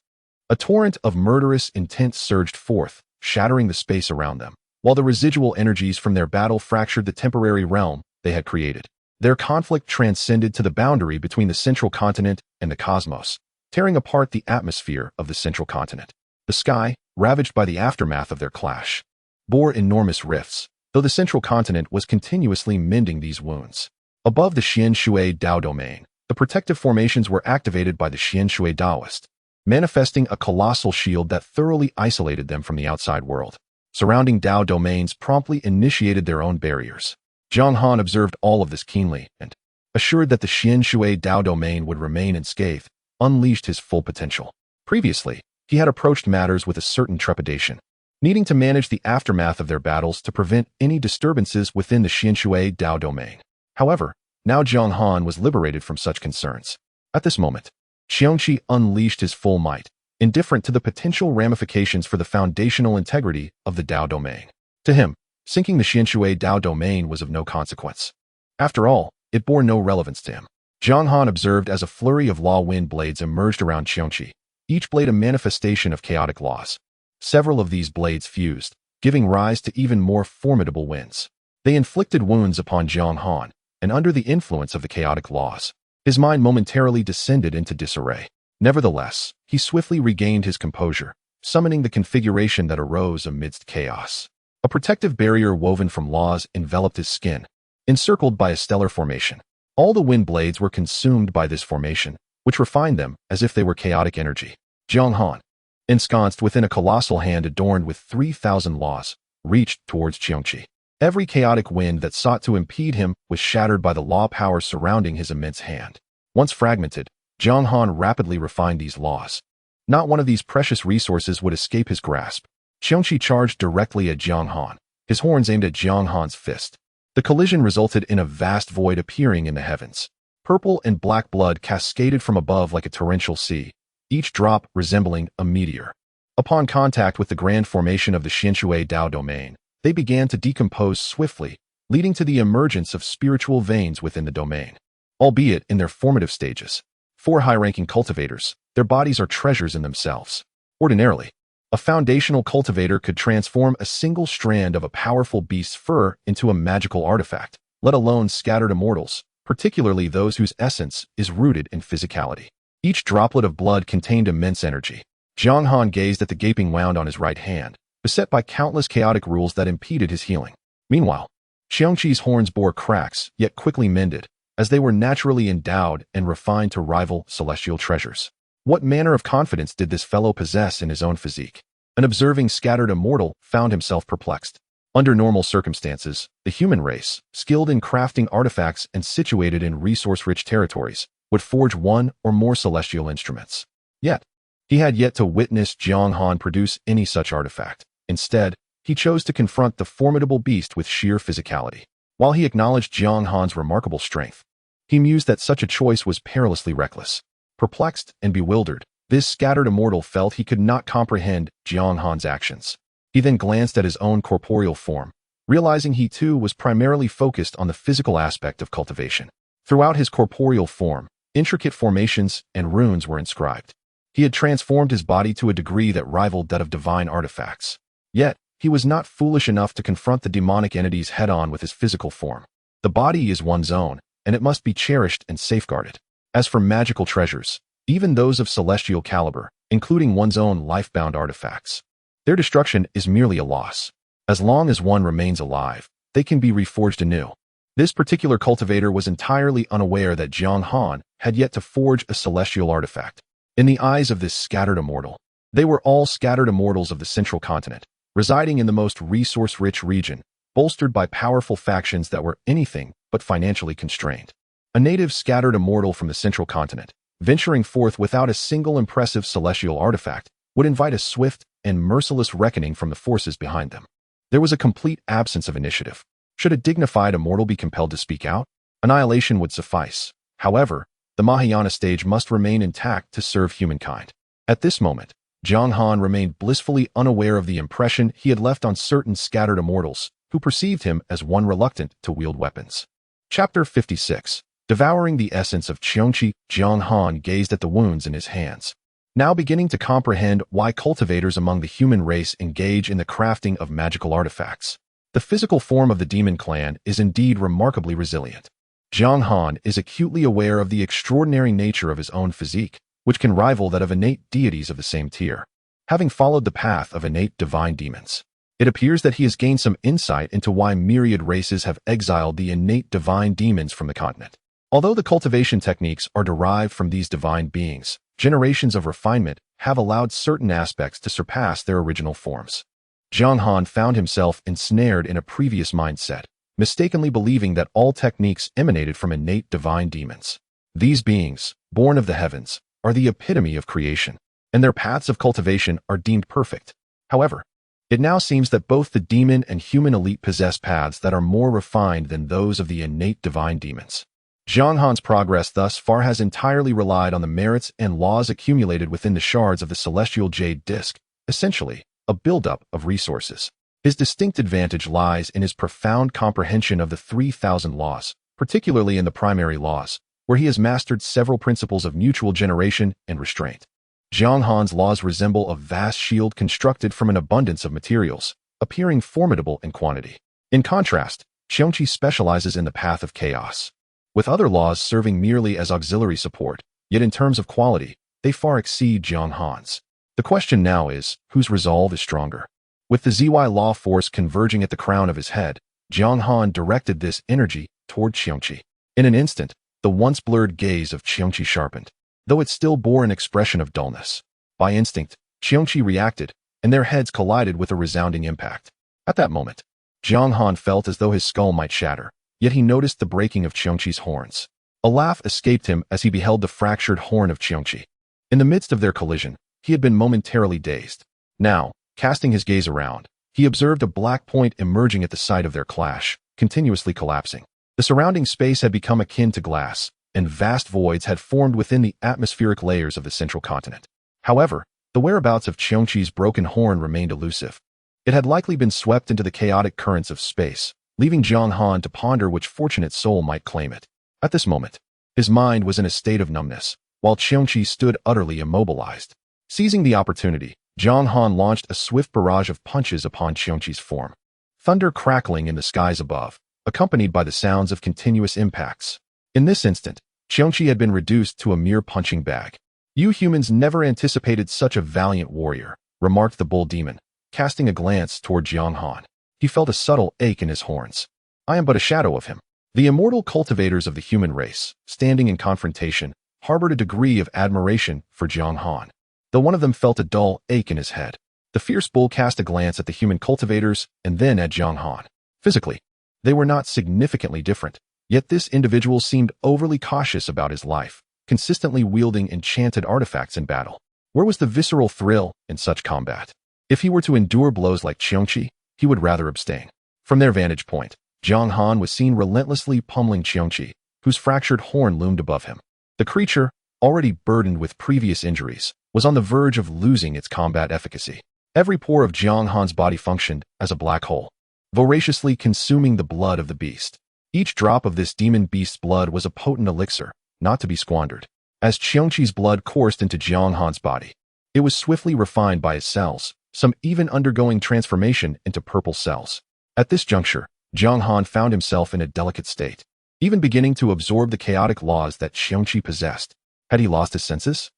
A torrent of murderous intent surged forth, shattering the space around them, while the residual energies from their battle fractured the temporary realm they had created. Their conflict transcended to the boundary between the central continent and the cosmos, tearing apart the atmosphere of the central continent. The sky, ravaged by the aftermath of their clash, bore enormous rifts, though the central continent was continuously mending these wounds. Above the Xian Shui Dao domain, the protective formations were activated by the Xian Shui Daoist, manifesting a colossal shield that thoroughly isolated them from the outside world. Surrounding Dao domains promptly initiated their own barriers. Jiang Han observed all of this keenly and, assured that the Xian Shui Dao domain would remain unscathed, unleashed his full potential. Previously, he had approached matters with a certain trepidation, needing to manage the aftermath of their battles to prevent any disturbances within the Xian Shui Dao domain. However, now Jiang Han was liberated from such concerns. At this moment, Xiongqi unleashed his full might, indifferent to the potential ramifications for the foundational integrity of the Dao domain. To him, sinking the Xian Shui Dao domain was of no consequence. After all, it bore no relevance to him. Jiang Han observed as a flurry of law wind blades emerged around Xiongqi, each blade a manifestation of chaotic laws. Several of these blades fused, giving rise to even more formidable winds. They inflicted wounds upon Jiang Han, and under the influence of the chaotic laws, his mind momentarily descended into disarray. Nevertheless, he swiftly regained his composure, summoning the configuration that arose amidst chaos. A protective barrier woven from laws enveloped his skin, encircled by a stellar formation. All the wind blades were consumed by this formation, which refined them as if they were chaotic energy. Jiang Han, ensconced within a colossal hand adorned with 3,000 laws, reached towards Xiongqi. Every chaotic wind that sought to impede him was shattered by the law power surrounding his immense hand. Once fragmented, Jiang Han rapidly refined these laws. Not one of these precious resources would escape his grasp. Xiongqi charged directly at Jiang Han, his horns aimed at Jiang Han's fist. The collision resulted in a vast void appearing in the heavens. Purple and black blood cascaded from above like a torrential sea, each drop resembling a meteor. Upon contact with the grand formation of the Xian Shui Dao domain, they began to decompose swiftly, leading to the emergence of spiritual veins within the domain. Albeit in their formative stages, 4 high-ranking cultivators, their bodies are treasures in themselves. Ordinarily, a foundational cultivator could transform a single strand of a powerful beast's fur into a magical artifact, let alone scattered immortals, particularly those whose essence is rooted in physicality. Each droplet of blood contained immense energy. Jiang Han gazed at the gaping wound on his right hand, beset by countless chaotic rules that impeded his healing. Meanwhile, Xiongqi's horns bore cracks, yet quickly mended, as they were naturally endowed and refined to rival celestial treasures. What manner of confidence did this fellow possess in his own physique? An observing scattered immortal found himself perplexed. Under normal circumstances, the human race, skilled in crafting artifacts and situated in resource-rich territories, would forge one or more celestial instruments. Yet, he had yet to witness Jiang Han produce any such artifact. Instead, he chose to confront the formidable beast with sheer physicality. While he acknowledged Jiang Han's remarkable strength, he mused that such a choice was perilously reckless. Perplexed and bewildered, this scattered immortal felt he could not comprehend Jiang Han's actions. He then glanced at his own corporeal form, realizing he too was primarily focused on the physical aspect of cultivation. Throughout his corporeal form, intricate formations and runes were inscribed. He had transformed his body to a degree that rivaled that of divine artifacts. Yet, he was not foolish enough to confront the demonic entities head-on with his physical form. The body is one's own, and it must be cherished and safeguarded. As for magical treasures, even those of celestial caliber, including one's own life-bound artifacts, their destruction is merely a loss. As long as one remains alive, they can be reforged anew. This particular cultivator was entirely unaware that Jiang Han had yet to forge a celestial artifact. In the eyes of this scattered immortal, they were all scattered immortals of the central continent, residing in the most resource-rich region, bolstered by powerful factions that were anything but financially constrained. A native scattered immortal from the central continent, venturing forth without a single impressive celestial artifact, would invite a swift and merciless reckoning from the forces behind them. There was a complete absence of initiative. Should a dignified immortal be compelled to speak out, annihilation would suffice. However, the Mahayana stage must remain intact to serve humankind. At this moment, Jiang Han remained blissfully unaware of the impression he had left on certain scattered immortals, who perceived him as one reluctant to wield weapons. Chapter 56. Devouring the essence of Xiongqi, Jiang Han gazed at the wounds in his hands. now beginning to comprehend why cultivators among the human race engage in the crafting of magical artifacts. The physical form of the demon clan is indeed remarkably resilient. Jiang Han is acutely aware of the extraordinary nature of his own physique, which can rival that of innate deities of the same tier. Having followed the path of innate divine demons, it appears that he has gained some insight into why myriad races have exiled the innate divine demons from the continent. Although the cultivation techniques are derived from these divine beings, generations of refinement have allowed certain aspects to surpass their original forms. Jiang Han found himself ensnared in a previous mindset, mistakenly believing that all techniques emanated from innate divine demons. These beings, born of the heavens, are the epitome of creation, and their paths of cultivation are deemed perfect. However, it now seems that both the demon and human elite possess paths that are more refined than those of the innate divine demons. Jiang Han's progress thus far has entirely relied on the merits and laws accumulated within the shards of the celestial jade disk, essentially a buildup of resources. His distinct advantage lies in his profound comprehension of the 3,000 laws, particularly in the primary laws, where he has mastered several principles of mutual generation and restraint. Jiang Han's laws resemble a vast shield constructed from an abundance of materials, appearing formidable in quantity. In contrast, Xiongqi specializes in the path of chaos, with other laws serving merely as auxiliary support, yet in terms of quality, they far exceed Jiang Han's. The question now is, whose resolve is stronger? With the ZY law force converging at the crown of his head, Jiang Han directed this energy toward Xiongqi. In an instant, the once blurred gaze of Xiongqi sharpened, though it still bore an expression of dullness. By instinct, Xiongqi reacted, and their heads collided with a resounding impact. At that moment, Jiang Han felt as though his skull might shatter, yet he noticed the breaking of Xiongqi's horns. A laugh escaped him as he beheld the fractured horn of Xiongqi. In the midst of their collision, he had been momentarily dazed. Now, casting his gaze around, he observed a black point emerging at the site of their clash, continuously collapsing. The surrounding space had become akin to glass, and vast voids had formed within the atmospheric layers of the central continent. However, the whereabouts of Xiongqi's broken horn remained elusive. It had likely been swept into the chaotic currents of space, leaving Jiang Han to ponder which fortunate soul might claim it. At this moment, his mind was in a state of numbness, while Xiongqi stood utterly immobilized. Seizing the opportunity, Jiang Han launched a swift barrage of punches upon Xiongqi's form. Thunder crackling in the skies above, accompanied by the sounds of continuous impacts. In this instant, Xiongqi had been reduced to a mere punching bag. "You humans never anticipated such a valiant warrior," remarked the bull demon, casting a glance toward Jiang Han. He felt a subtle ache in his horns. "I am but a shadow of him." The immortal cultivators of the human race, standing in confrontation, harbored a degree of admiration for Jiang Han, though one of them felt a dull ache in his head. The fierce bull cast a glance at the human cultivators and then at Jiang Han. Physically, they were not significantly different, yet this individual seemed overly cautious about his life, consistently wielding enchanted artifacts in battle. Where was the visceral thrill in such combat? If he were to endure blows like Xiongqi, he would rather abstain. From their vantage point, Jiang Han was seen relentlessly pummeling Xiongqi, whose fractured horn loomed above him. The creature, already burdened with previous injuries, was on the verge of losing its combat efficacy. Every pore of Jiang Han's body functioned as a black hole, voraciously consuming the blood of the beast. Each drop of this demon beast's blood was a potent elixir, not to be squandered. As Xiongqi's blood coursed into Jiang Han's body, it was swiftly refined by his cells, some even undergoing transformation into purple cells. At this juncture, Jiang Han found himself in a delicate state, even beginning to absorb the chaotic laws that Xiongqi possessed. Had he lost his senses?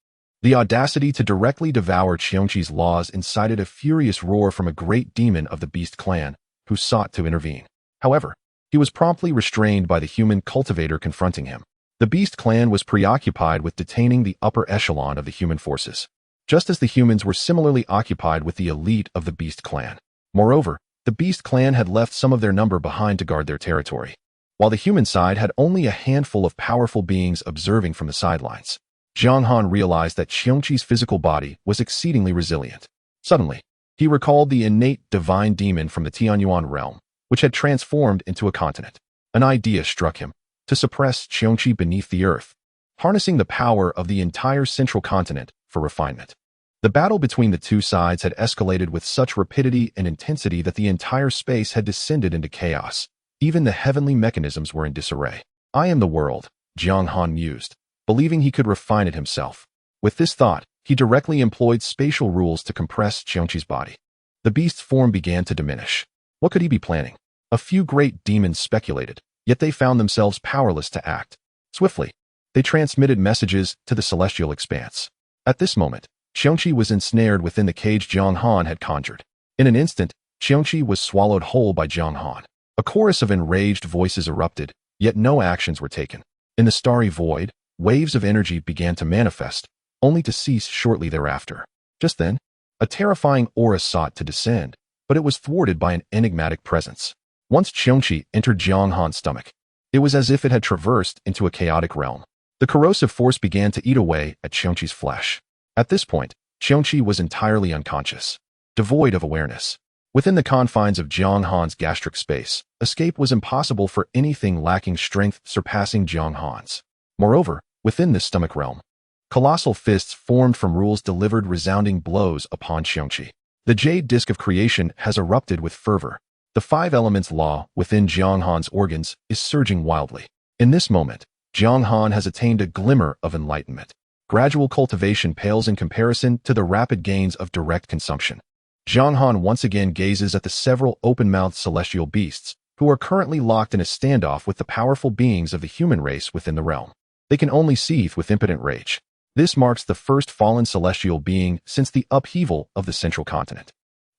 The audacity to directly devour Xiongqi's laws incited a furious roar from a great demon of the beast clan, who sought to intervene. However, he was promptly restrained by the human cultivator confronting him. The beast clan was preoccupied with detaining the upper echelon of the human forces, just as the humans were similarly occupied with the elite of the beast clan. Moreover, the beast clan had left some of their number behind to guard their territory, while the human side had only a handful of powerful beings observing from the sidelines. Jiang Han realized that Xiongqi's physical body was exceedingly resilient. Suddenly, he recalled the innate divine demon from the Tianyuan realm, which had transformed into a continent. An idea struck him: to suppress Xiongqi beneath the earth, harnessing the power of the entire central continent for refinement. The battle between the two sides had escalated with such rapidity and intensity that the entire space had descended into chaos. Even the heavenly mechanisms were in disarray. "I am the world," Jiang Han mused, believing he could refine it himself. With this thought, he directly employed spatial rules to compress Qiongqi's body. The beast's form began to diminish. What could he be planning? A few great demons speculated, yet they found themselves powerless to act. Swiftly, they transmitted messages to the celestial expanse. At this moment, Qiongqi was ensnared within the cage Jiang Han had conjured. In an instant, Qiongqi was swallowed whole by Jiang Han. A chorus of enraged voices erupted, yet no actions were taken. In the starry void, waves of energy began to manifest, only to cease shortly thereafter. Just then, a terrifying aura sought to descend, but it was thwarted by an enigmatic presence. Once Qiongqi entered Jiang Han's stomach, it was as if it had traversed into a chaotic realm. The corrosive force began to eat away at Qiongqi's flesh. At this point, Qiongqi was entirely unconscious, devoid of awareness. Within the confines of Jiang Han's gastric space, escape was impossible for anything lacking strength surpassing Jiang Han's. Moreover, within this stomach realm, colossal fists formed from rules delivered resounding blows upon Qiongqi. The jade disk of creation has erupted with fervor. The five elements law within Jiang Han's organs is surging wildly. In this moment, Jiang Han has attained a glimmer of enlightenment. Gradual cultivation pales in comparison to the rapid gains of direct consumption. Jiang Han once again gazes at the several open-mouthed celestial beasts, who are currently locked in a standoff with the powerful beings of the human race within the realm. They can only seethe with impotent rage. This marks the first fallen celestial being since the upheaval of the central continent.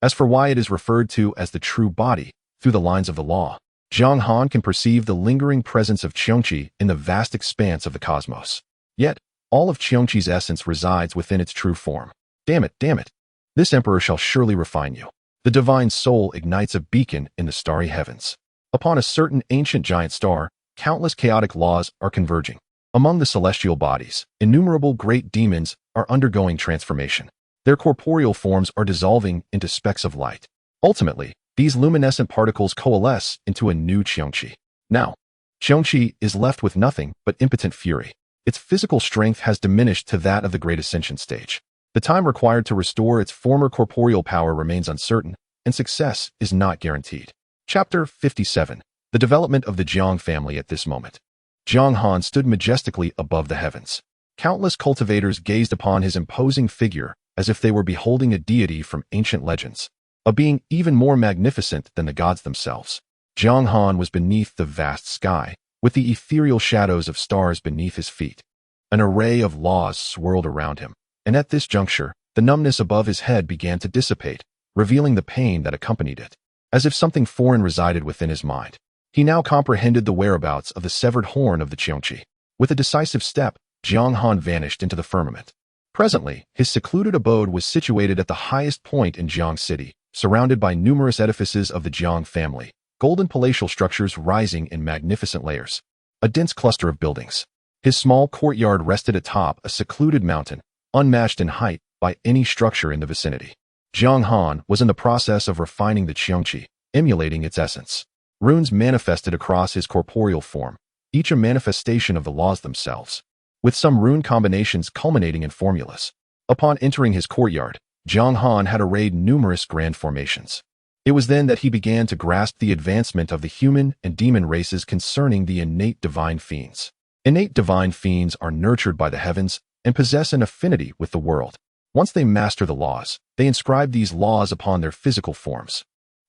As for why it is referred to as the true body, through the lines of the law, Jiang Han can perceive the lingering presence of Qiongqi in the vast expanse of the cosmos. Yet, all of Qiongqi's essence resides within its true form. Damn it, damn it. This emperor shall surely refine you. The divine soul ignites a beacon in the starry heavens. Upon a certain ancient giant star, countless chaotic laws are converging. Among the celestial bodies, innumerable great demons are undergoing transformation. Their corporeal forms are dissolving into specks of light. Ultimately, these luminescent particles coalesce into a new Qiongqi. Now, Qiongqi is left with nothing but impotent fury. Its physical strength has diminished to that of the Great Ascension stage. The time required to restore its former corporeal power remains uncertain, and success is not guaranteed. Chapter 57. The development of the Jiang family at this moment. Jiang Han stood majestically above the heavens. Countless cultivators gazed upon his imposing figure as if they were beholding a deity from ancient legends, a being even more magnificent than the gods themselves. Jiang Han was beneath the vast sky, with the ethereal shadows of stars beneath his feet. An array of laws swirled around him, and at this juncture, the numbness above his head began to dissipate, revealing the pain that accompanied it. As if something foreign resided within his mind, he now comprehended the whereabouts of the severed horn of the Qiongqi. With a decisive step, Jiang Han vanished into the firmament. Presently, his secluded abode was situated at the highest point in Jiang City, surrounded by numerous edifices of the Jiang family, golden palatial structures rising in magnificent layers. A dense cluster of buildings. His small courtyard rested atop a secluded mountain, unmatched in height by any structure in the vicinity. Jiang Han was in the process of refining the Qiongqi, emulating its essence. Runes manifested across his corporeal form, each a manifestation of the laws themselves, with some rune combinations culminating in formulas. Upon entering his courtyard, Jiang Han had arrayed numerous grand formations. It was then that he began to grasp the advancement of the human and demon races concerning the innate divine fiends. Innate divine fiends are nurtured by the heavens and possess an affinity with the world. Once they master the laws, they inscribe these laws upon their physical forms.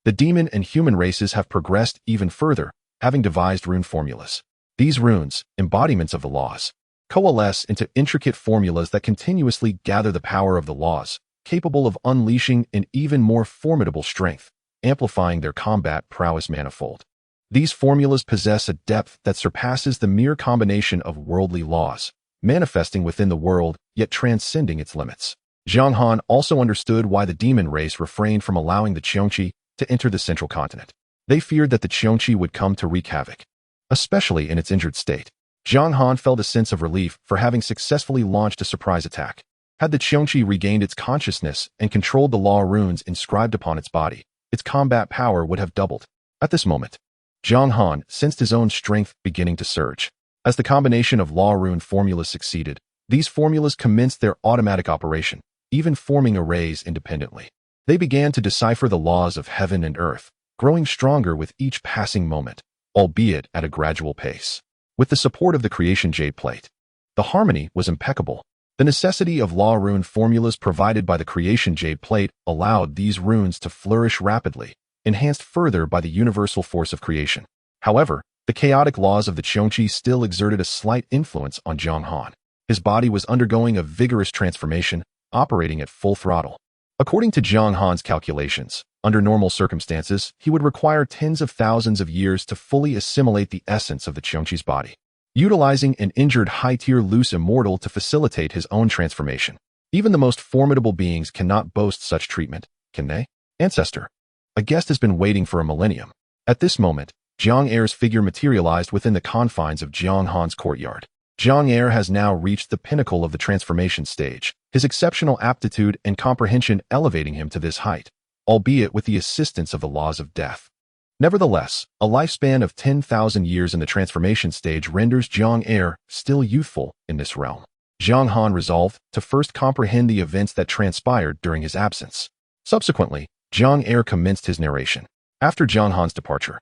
The demon and human races have progressed even further, having devised rune formulas. These runes, embodiments of the laws, coalesce into intricate formulas that continuously gather the power of the laws, capable of unleashing an even more formidable strength, amplifying their combat prowess manifold. These formulas possess a depth that surpasses the mere combination of worldly laws, manifesting within the world, yet transcending its limits. Jiang Han also understood why the demon race refrained from allowing the Qiongqi to enter the central continent. They feared that the Qiongqi would come to wreak havoc, especially in its injured state. Jiang Han felt a sense of relief for having successfully launched a surprise attack. Had the Qiongqi regained its consciousness and controlled the law runes inscribed upon its body, its combat power would have doubled. At this moment, Jiang Han sensed his own strength beginning to surge. As the combination of law rune formulas succeeded, these formulas commenced their automatic operation, even forming arrays independently. They began to decipher the laws of heaven and earth, growing stronger with each passing moment, albeit at a gradual pace. With the support of the creation jade plate, the harmony was impeccable. The necessity of law rune formulas provided by the creation jade plate allowed these runes to flourish rapidly, enhanced further by the universal force of creation. However, the chaotic laws of the Chaohua still exerted a slight influence on Jiang Han. His body was undergoing a vigorous transformation, operating at full throttle. According to Jiang Han's calculations, under normal circumstances, he would require tens of thousands of years to fully assimilate the essence of the Chaohua's body, utilizing an injured high-tier loose immortal to facilitate his own transformation. Even the most formidable beings cannot boast such treatment, can they? Ancestor. A guest has been waiting for a millennium. At this moment, Jiang Er's figure materialized within the confines of Jiang Han's courtyard. Jiang Er has now reached the pinnacle of the transformation stage, his exceptional aptitude and comprehension elevating him to this height, albeit with the assistance of the laws of death. Nevertheless, a lifespan of 10,000 years in the transformation stage renders Jiang Er still youthful in this realm. Jiang Han resolved to first comprehend the events that transpired during his absence. Subsequently, Jiang Er commenced his narration. After Jiang Han's departure,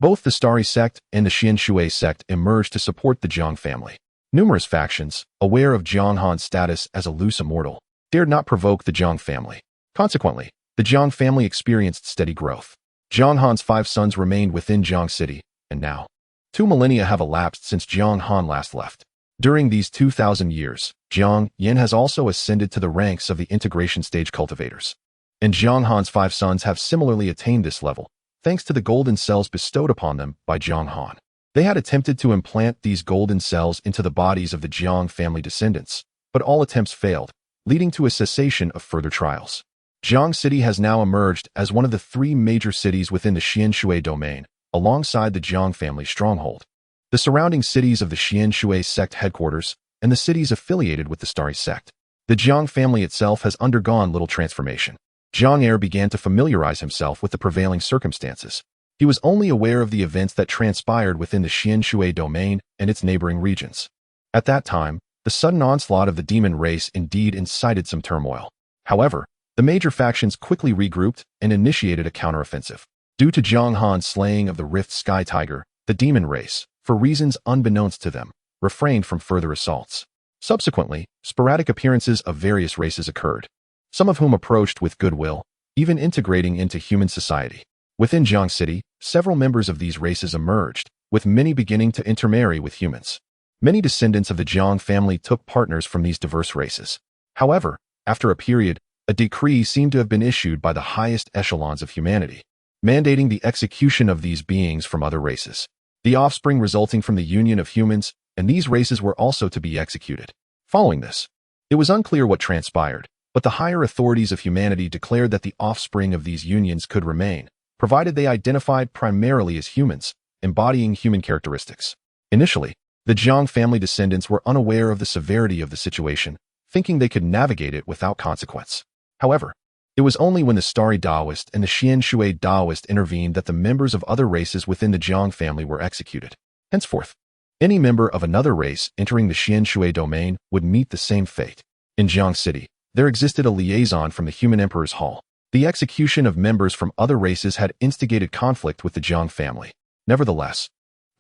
both the Starry sect and the Xianshui sect emerged to support the Jiang family. Numerous factions, aware of Jiang Han's status as a loose immortal, dared not provoke the Jiang family. Consequently, the Jiang family experienced steady growth. Jiang Han's 5 sons remained within Jiang City, and now, 2 millennia have elapsed since Jiang Han last left. During these 2,000 years, Jiang Yin has also ascended to the ranks of the integration stage cultivators. And Jiang Han's 5 sons have similarly attained this level, thanks to the golden cells bestowed upon them by Jiang Han. They had attempted to implant these golden cells into the bodies of the Jiang family descendants, but all attempts failed, leading to a cessation of further trials. Jiang City has now emerged as one of the 3 major cities within the Xianshui domain, alongside the Jiang family stronghold. The surrounding cities of the Xianshui sect headquarters and the cities affiliated with the Starry sect. The Jiang family itself has undergone little transformation. Jiang Er began to familiarize himself with the prevailing circumstances. He was only aware of the events that transpired within the Xianshui domain and its neighboring regions. At that time, the sudden onslaught of the demon race indeed incited some turmoil. However, the major factions quickly regrouped and initiated a counteroffensive. Due to Jiang Han's slaying of the Rift Sky Tiger, the demon race, for reasons unbeknownst to them, refrained from further assaults. Subsequently, sporadic appearances of various races occurred, some of whom approached with goodwill, even integrating into human society. Within Jiang City, several members of these races emerged, with many beginning to intermarry with humans. Many descendants of the Jiang family took partners from these diverse races. However, after a period, a decree seemed to have been issued by the highest echelons of humanity, mandating the execution of these beings from other races. The offspring resulting from the union of humans and these races were also to be executed. Following this, it was unclear what transpired, but the higher authorities of humanity declared that the offspring of these unions could remain, provided they identified primarily as humans, embodying human characteristics. Initially, the Jiang family descendants were unaware of the severity of the situation, thinking they could navigate it without consequence. However, it was only when the Starry Taoist and the Xianshui Taoist intervened that the members of other races within the Jiang family were executed. Henceforth, any member of another race entering the Xianshui domain would meet the same fate. In Jiang City, there existed a liaison from the Human Emperor's Hall. The execution of members from other races had instigated conflict with the Jiang family. Nevertheless,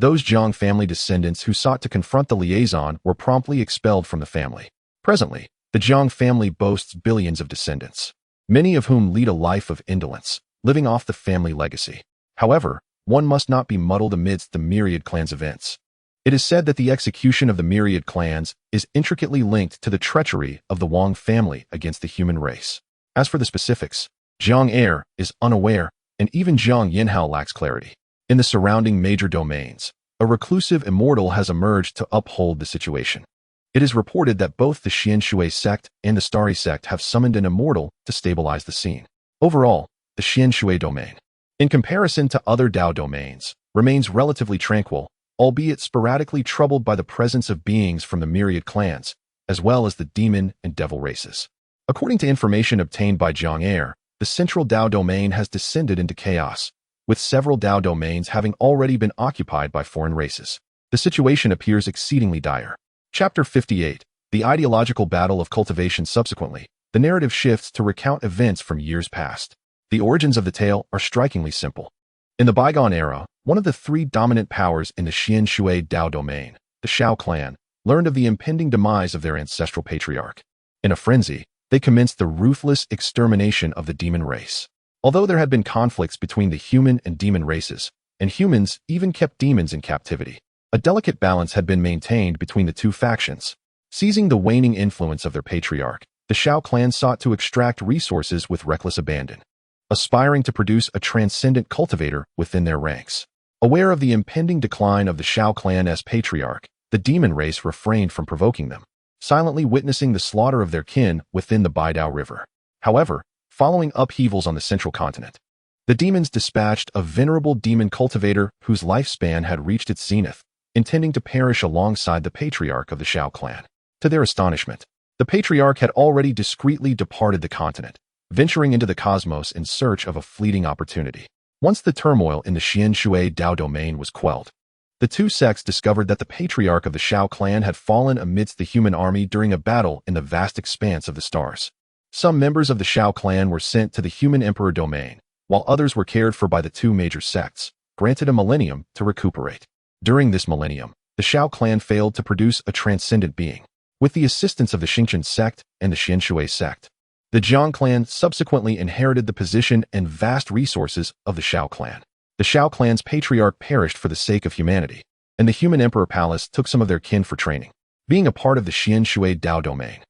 those Jiang family descendants who sought to confront the liaison were promptly expelled from the family. Presently, the Jiang family boasts billions of descendants, many of whom lead a life of indolence, living off the family legacy. However, one must not be muddled amidst the myriad clans events. It is said that the execution of the myriad clans is intricately linked to the treachery of the Wang family against the human race. As for the specifics, Jiang Er is unaware, and even Jiang Yinhao lacks clarity. In the surrounding major domains, a reclusive immortal has emerged to uphold the situation. It is reported that both the Xianshui sect and the Starry sect have summoned an immortal to stabilize the scene. Overall, the Xianshui domain, in comparison to other Dao domains, remains relatively tranquil, albeit sporadically troubled by the presence of beings from the myriad clans, as well as the demon and devil races. According to information obtained by Jiang Er, the central Dao domain has descended into chaos, with several Dao domains having already been occupied by foreign races. The situation appears exceedingly dire. Chapter 58, The Ideological Battle of Cultivation. Subsequently, the narrative shifts to recount events from years past. The origins of the tale are strikingly simple. In the bygone era, one of the 3 dominant powers in the Xianshui Dao domain, the Shao clan, learned of the impending demise of their ancestral patriarch. In a frenzy, they commenced the ruthless extermination of the demon race. Although there had been conflicts between the human and demon races, and humans even kept demons in captivity, a delicate balance had been maintained between the two factions. Seizing the waning influence of their patriarch, the Shao clan sought to extract resources with reckless abandon, aspiring to produce a transcendent cultivator within their ranks. Aware of the impending decline of the Shao clan's patriarch, the demon race refrained from provoking them, silently witnessing the slaughter of their kin within the Baidao River. However, following upheavals on the central continent, the demons dispatched a venerable demon cultivator whose lifespan had reached its zenith, intending to perish alongside the patriarch of the Shao clan. To their astonishment, the patriarch had already discreetly departed the continent, venturing into the cosmos in search of a fleeting opportunity. Once the turmoil in the Xianshui Dao domain was quelled, the two sects discovered that the patriarch of the Shao clan had fallen amidst the human army during a battle in the vast expanse of the stars. Some members of the Shao clan were sent to the human emperor domain, while others were cared for by the two major sects, granted a millennium to recuperate. During this millennium, the Shao clan failed to produce a transcendent being. With the assistance of the Xingqian sect and the Xianshui sect, the Jiang clan subsequently inherited the position and vast resources of the Shao clan. The Shao clan's patriarch perished for the sake of humanity, and the human emperor palace took some of their kin for training. Being a part of the Xianshui Dao domain,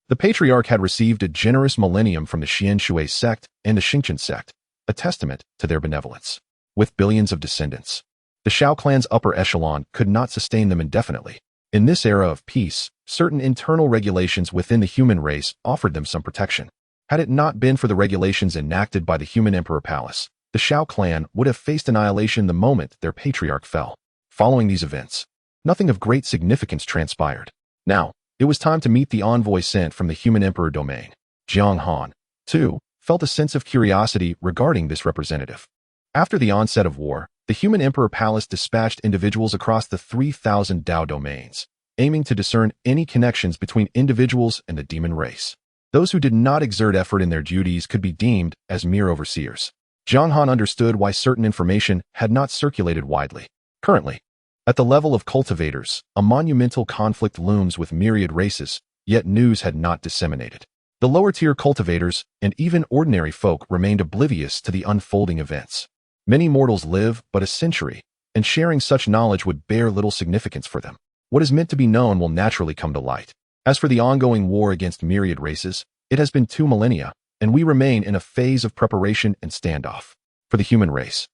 the patriarch had received a generous millennium from the Xianshui sect and the Xingqian sect, a testament to their benevolence. With billions of descendants, the Shao clan's upper echelon could not sustain them indefinitely. In this era of peace, certain internal regulations within the human race offered them some protection. Had it not been for the regulations enacted by the human emperor palace, the Shao clan would have faced annihilation the moment their patriarch fell. Following these events, nothing of great significance transpired. Now, it was time to meet the envoy sent from the human emperor domain. Jiang Han, too, felt a sense of curiosity regarding this representative. After the onset of war, the human emperor palace dispatched individuals across the 3,000 Dao domains, aiming to discern any connections between individuals and the demon race. Those who did not exert effort in their duties could be deemed as mere overseers. Jiang Han understood why certain information had not circulated widely. Currently, at the level of cultivators, a monumental conflict looms with myriad races, yet news had not disseminated. The lower-tier cultivators and even ordinary folk remained oblivious to the unfolding events. Many mortals live but a century, and sharing such knowledge would bear little significance for them. What is meant to be known will naturally come to light. As for the ongoing war against myriad races, it has been 2 millennia, and we remain in a phase of preparation and standoff. For the human race,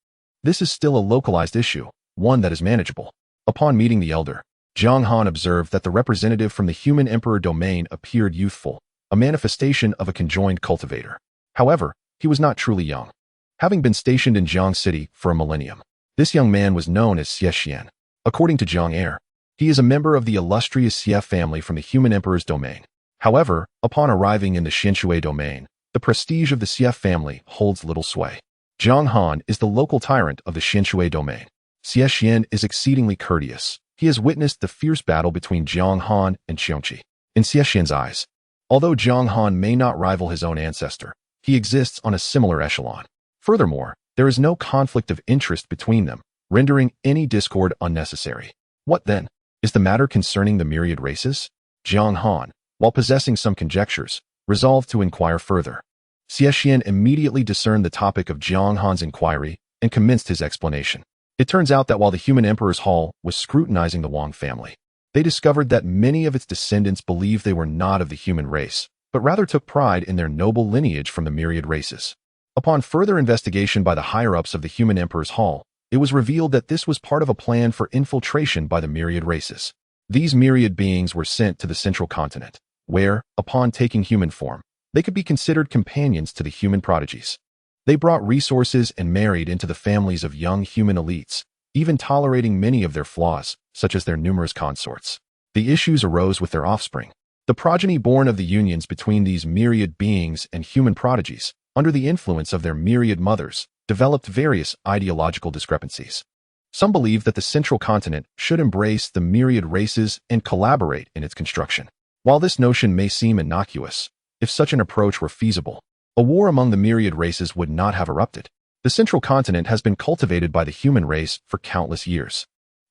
this is still a localized issue, one that is manageable. Upon meeting the elder, Jiang Han observed that the representative from the human emperor domain appeared youthful, a manifestation of a conjoined cultivator. However, he was not truly young. Having been stationed in Jiang City for a millennium, this young man was known as Xie Xian. According to Jiang Air, he is a member of the illustrious Xie family from the human emperor's domain. However, upon arriving in the Xianshui domain, the prestige of the Xie family holds little sway. Jiang Han is the local tyrant of the Xianshui domain. Xie Xian is exceedingly courteous. He has witnessed the fierce battle between Jiang Han and Xiongqi. In Xie Xian's eyes, although Jiang Han may not rival his own ancestor, he exists on a similar echelon. Furthermore, there is no conflict of interest between them, rendering any discord unnecessary. What then? Is the matter concerning the myriad races? Jiang Han, while possessing some conjectures, resolved to inquire further. Xie Xian immediately discerned the topic of Jiang Han's inquiry and commenced his explanation. It turns out that while the human emperor's hall was scrutinizing the Wang family, they discovered that many of its descendants believed they were not of the human race, but rather took pride in their noble lineage from the myriad races. Upon further investigation by the higher-ups of the human emperor's hall, it was revealed that this was part of a plan for infiltration by the myriad races. These myriad beings were sent to the central continent, where, upon taking human form, they could be considered companions to the human prodigies. They brought resources and married into the families of young human elites, even tolerating many of their flaws, such as their numerous consorts. The issues arose with their offspring. The progeny born of the unions between these myriad beings and human prodigies, under the influence of their myriad mothers, developed various ideological discrepancies. Some believe that the central continent should embrace the myriad races and collaborate in its construction. While this notion may seem innocuous, if such an approach were feasible, a war among the myriad races would not have erupted. The central continent has been cultivated by the human race for countless years.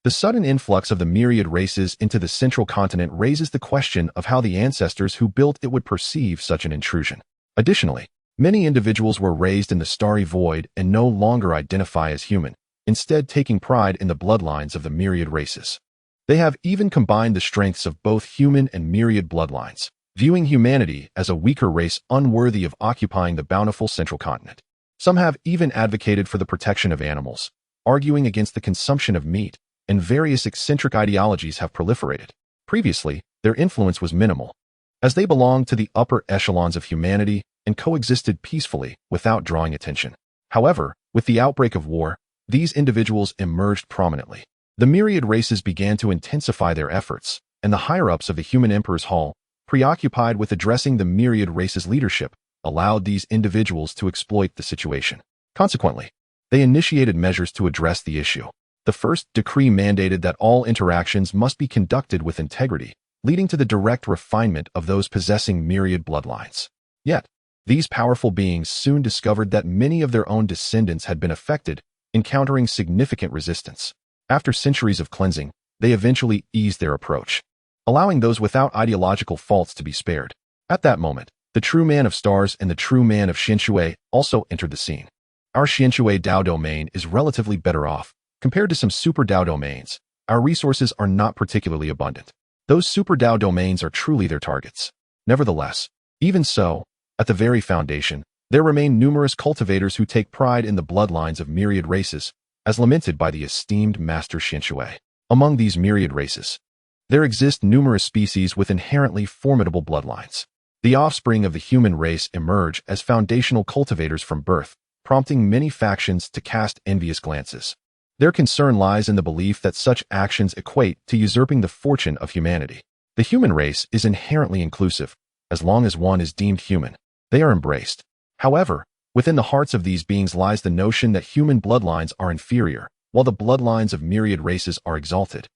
The sudden influx of the myriad races into the central continent raises the question of how the ancestors who built it would perceive such an intrusion. Additionally, many individuals were raised in the starry void and no longer identify as human, instead taking pride in the bloodlines of the myriad races. They have even combined the strengths of both human and myriad bloodlines, viewing humanity as a weaker race unworthy of occupying the bountiful central continent. Some have even advocated for the protection of animals, arguing against the consumption of meat, and various eccentric ideologies have proliferated. Previously, their influence was minimal, as they belonged to the upper echelons of humanity and coexisted peacefully without drawing attention. However, with the outbreak of war, these individuals emerged prominently. The myriad races began to intensify their efforts, and the higher-ups of the human emperor's hall, preoccupied with addressing the myriad race's leadership, allowed these individuals to exploit the situation. Consequently, they initiated measures to address the issue. The first decree mandated that all interactions must be conducted with integrity, leading to the direct refinement of those possessing myriad bloodlines. Yet, these powerful beings soon discovered that many of their own descendants had been affected, encountering significant resistance. After centuries of cleansing, they eventually eased their approach, allowing those without ideological faults to be spared. At that moment, the true man of stars and the true man of Xianshui also entered the scene. Our Xianshui Dao domain is relatively better off. Compared to some super Dao domains, our resources are not particularly abundant. Those super Dao domains are truly their targets. Nevertheless, even so, at the very foundation, there remain numerous cultivators who take pride in the bloodlines of myriad races, as lamented by the esteemed Master Xianshui. Among these myriad races, there exist numerous species with inherently formidable bloodlines. The offspring of the human race emerge as foundational cultivators from birth, prompting many factions to cast envious glances. Their concern lies in the belief that such actions equate to usurping the fortune of humanity. The human race is inherently inclusive. As long as one is deemed human, they are embraced. However, within the hearts of these beings lies the notion that human bloodlines are inferior, while the bloodlines of myriad races are exalted.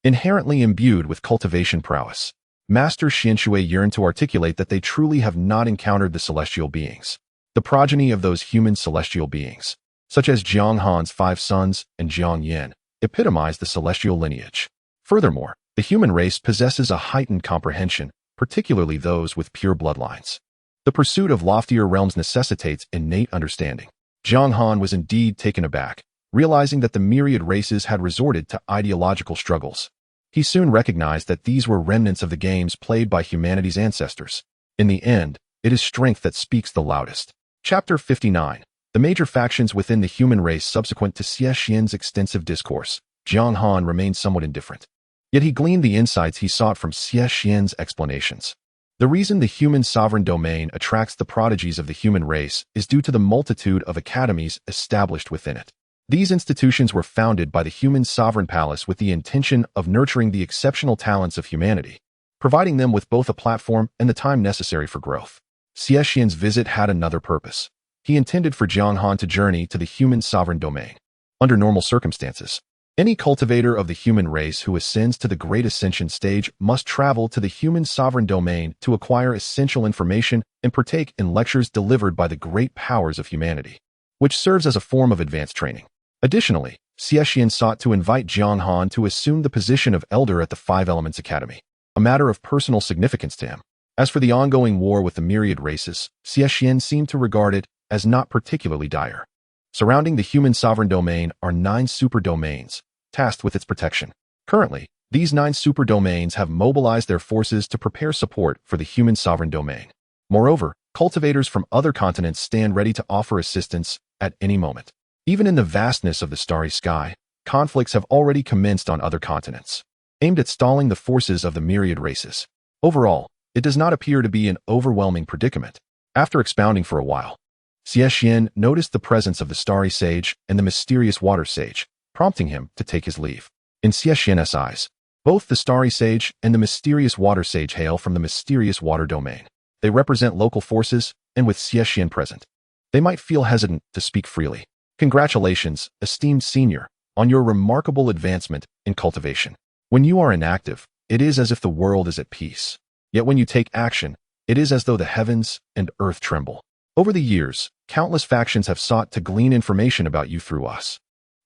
Inherently imbued with cultivation prowess, Master Xianshui yearned to articulate that they truly have not encountered the celestial beings. The progeny of those human celestial beings, such as Jiang Han's 5 sons and Jiang Yan, epitomize the celestial lineage. Furthermore, the human race possesses a heightened comprehension, particularly those with pure bloodlines. The pursuit of loftier realms necessitates innate understanding. Jiang Han was indeed taken aback, realizing that the myriad races had resorted to ideological struggles. He soon recognized that these were remnants of the games played by humanity's ancestors. In the end, it is strength that speaks the loudest. Chapter 59. The major factions within the human race. Subsequent to Xie Xian's extensive discourse, Jiang Han remained somewhat indifferent. Yet he gleaned the insights he sought from Xie Xian's explanations. The reason the human sovereign domain attracts the prodigies of the human race is due to the multitude of academies established within it. These institutions were founded by the human sovereign palace with the intention of nurturing the exceptional talents of humanity, providing them with both a platform and the time necessary for growth. Xie Xian's visit had another purpose. He intended for Jiang Han to journey to the human sovereign domain. Under normal circumstances, any cultivator of the human race who ascends to the great ascension stage must travel to the human sovereign domain to acquire essential information and partake in lectures delivered by the great powers of humanity, which serves as a form of advanced training. Additionally, Xie Xian sought to invite Jiang Han to assume the position of elder at the Five Elements Academy, a matter of personal significance to him. As for the ongoing war with the myriad races, Xie Xian seemed to regard it as not particularly dire. Surrounding the human sovereign domain are 9 super domains, tasked with its protection. Currently, these 9 super domains have mobilized their forces to prepare support for the human sovereign domain. Moreover, cultivators from other continents stand ready to offer assistance at any moment. Even in the vastness of the starry sky, conflicts have already commenced on other continents, aimed at stalling the forces of the myriad races. Overall, it does not appear to be an overwhelming predicament. After expounding for a while, Xie Xian noticed the presence of the starry sage and the mysterious water sage, prompting him to take his leave. In Xie Xian's eyes, both the starry sage and the mysterious water sage hail from the mysterious water domain. They represent local forces, and with Xie Xian present, they might feel hesitant to speak freely. Congratulations, esteemed senior, on your remarkable advancement in cultivation. When you are inactive, it is as if the world is at peace. Yet when you take action, it is as though the heavens and earth tremble. Over the years, countless factions have sought to glean information about you through us.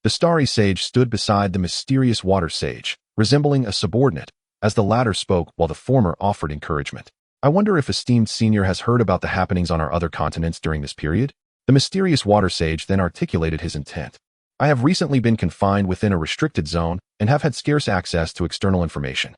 The starry sage stood beside the mysterious water sage, resembling a subordinate, as the latter spoke while the former offered encouragement. I wonder if esteemed senior has heard about the happenings on our other continents during this period? The mysterious water sage then articulated his intent. I have recently been confined within a restricted zone and have had scarce access to external information.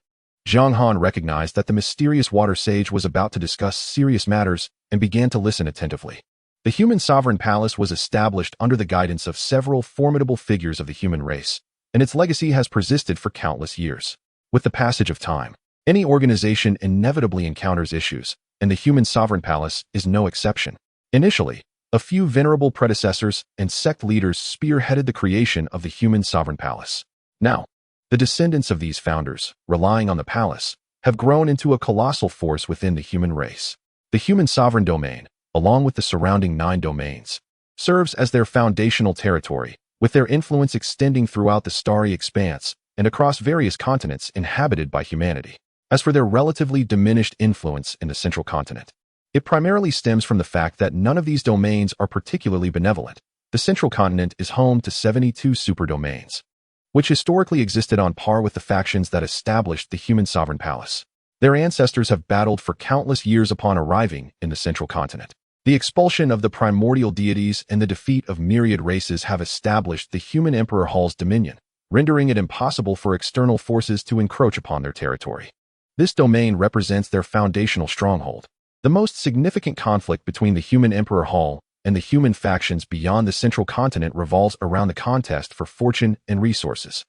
Jiang Han recognized that the mysterious water sage was about to discuss serious matters and began to listen attentively. The human sovereign palace was established under the guidance of several formidable figures of the human race, and its legacy has persisted for countless years. With the passage of time, any organization inevitably encounters issues, and the human sovereign palace is no exception. Initially, a few venerable predecessors and sect leaders spearheaded the creation of the human sovereign palace. Now, the descendants of these founders, relying on the palace, have grown into a colossal force within the human race. The human sovereign domain, along with the surrounding 9 domains, serves as their foundational territory, with their influence extending throughout the starry expanse and across various continents inhabited by humanity. As for their relatively diminished influence in the central continent, it primarily stems from the fact that none of these domains are particularly benevolent. The central continent is home to 72 superdomains, which historically existed on par with the factions that established the human sovereign palace. Their ancestors have battled for countless years upon arriving in the central continent. The expulsion of the primordial deities and the defeat of myriad races have established the human Emperor Hall's dominion, rendering it impossible for external forces to encroach upon their territory. This domain represents their foundational stronghold. The most significant conflict between the human Emperor Hall and the human factions beyond the central continent revolves around the contest for fortune and resources.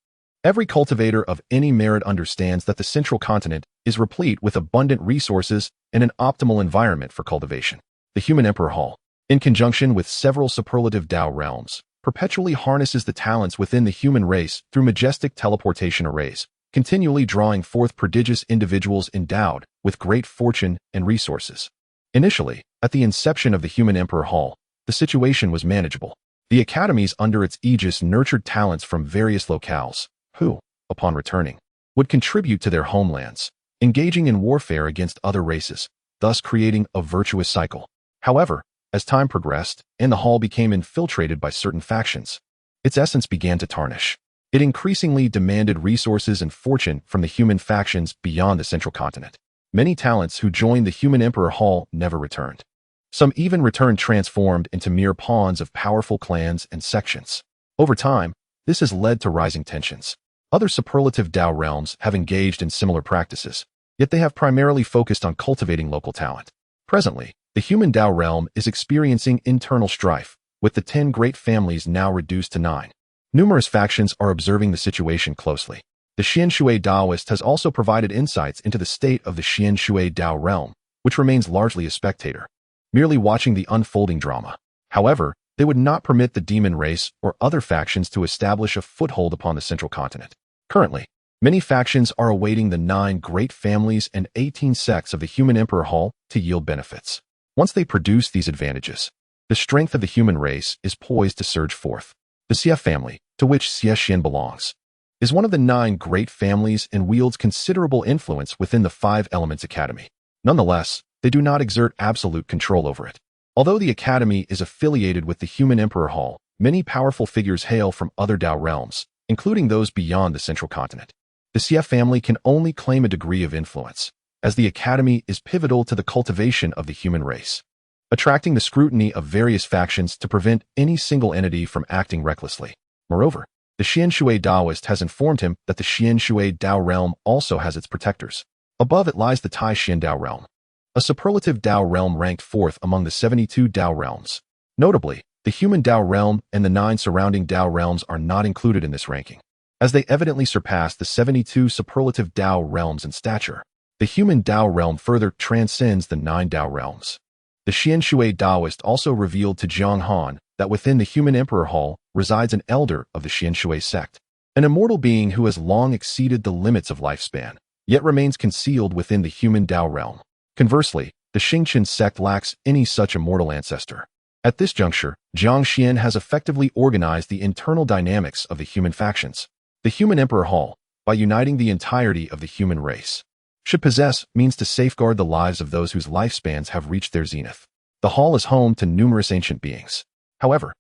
Every cultivator of any merit understands that the central continent is replete with abundant resources and an optimal environment for cultivation. The human Emperor Hall, in conjunction with several superlative Tao realms, perpetually harnesses the talents within the human race through majestic teleportation arrays, continually drawing forth prodigious individuals endowed with great fortune and resources. Initially, at the inception of the human Emperor Hall, the situation was manageable. The academies under its aegis nurtured talents from various locales, who, upon returning, would contribute to their homelands, engaging in warfare against other races, thus creating a virtuous cycle. However, as time progressed and the hall became infiltrated by certain factions, its essence began to tarnish. It increasingly demanded resources and fortune from the human factions beyond the central continent. Many talents who joined the human Emperor Hall never returned. Some even returned transformed into mere pawns of powerful clans and sections. Over time, this has led to rising tensions. Other superlative Tao realms have engaged in similar practices, yet they have primarily focused on cultivating local talent. Presently, the human Tao realm is experiencing internal strife, with the 10 great families now reduced to 9. Numerous factions are observing the situation closely. The Xian Shui Daoist has also provided insights into the state of the Xian Shui Dao realm, which remains largely a spectator, merely watching the unfolding drama. However, they would not permit the demon race or other factions to establish a foothold upon the central continent. Currently, many factions are awaiting the 9 great families and 18 sects of the human Emperor Hall to yield benefits. Once they produce these advantages, the strength of the human race is poised to surge forth. The Xie family, to which Xie Xian belongs, is one of the 9 great families and wields considerable influence within the 5 Elements Academy. Nonetheless, they do not exert absolute control over it. Although the Academy is affiliated with the human Emperor Hall, many powerful figures hail from other Tao realms, including those beyond the central continent. The Xie family can only claim a degree of influence, as the Academy is pivotal to the cultivation of the human race, attracting the scrutiny of various factions to prevent any single entity from acting recklessly. Moreover, the Xian Shui Daoist has informed him that the Xian Shui Dao realm also has its protectors. Above it lies the Tai Xian Dao realm, a superlative Dao realm ranked 4th among the 72 Dao realms. Notably, the human Dao realm and the 9 surrounding Dao realms are not included in this ranking, as they evidently surpass the 72 superlative Dao realms in stature. The human Dao realm further transcends the 9 Dao realms. The Xian Shui Daoist also revealed to Jiang Han that within the human Emperor Hall resides an elder of the Xian Shui sect, an immortal being who has long exceeded the limits of lifespan, yet remains concealed within the human Dao realm. Conversely, the Xingqian sect lacks any such immortal ancestor. At this juncture, Jiang Xian has effectively organized the internal dynamics of the human factions. The human Emperor Hall, by uniting the entirety of the human race, should possess means to safeguard the lives of those whose lifespans have reached their zenith. The hall is home to numerous ancient beings. However,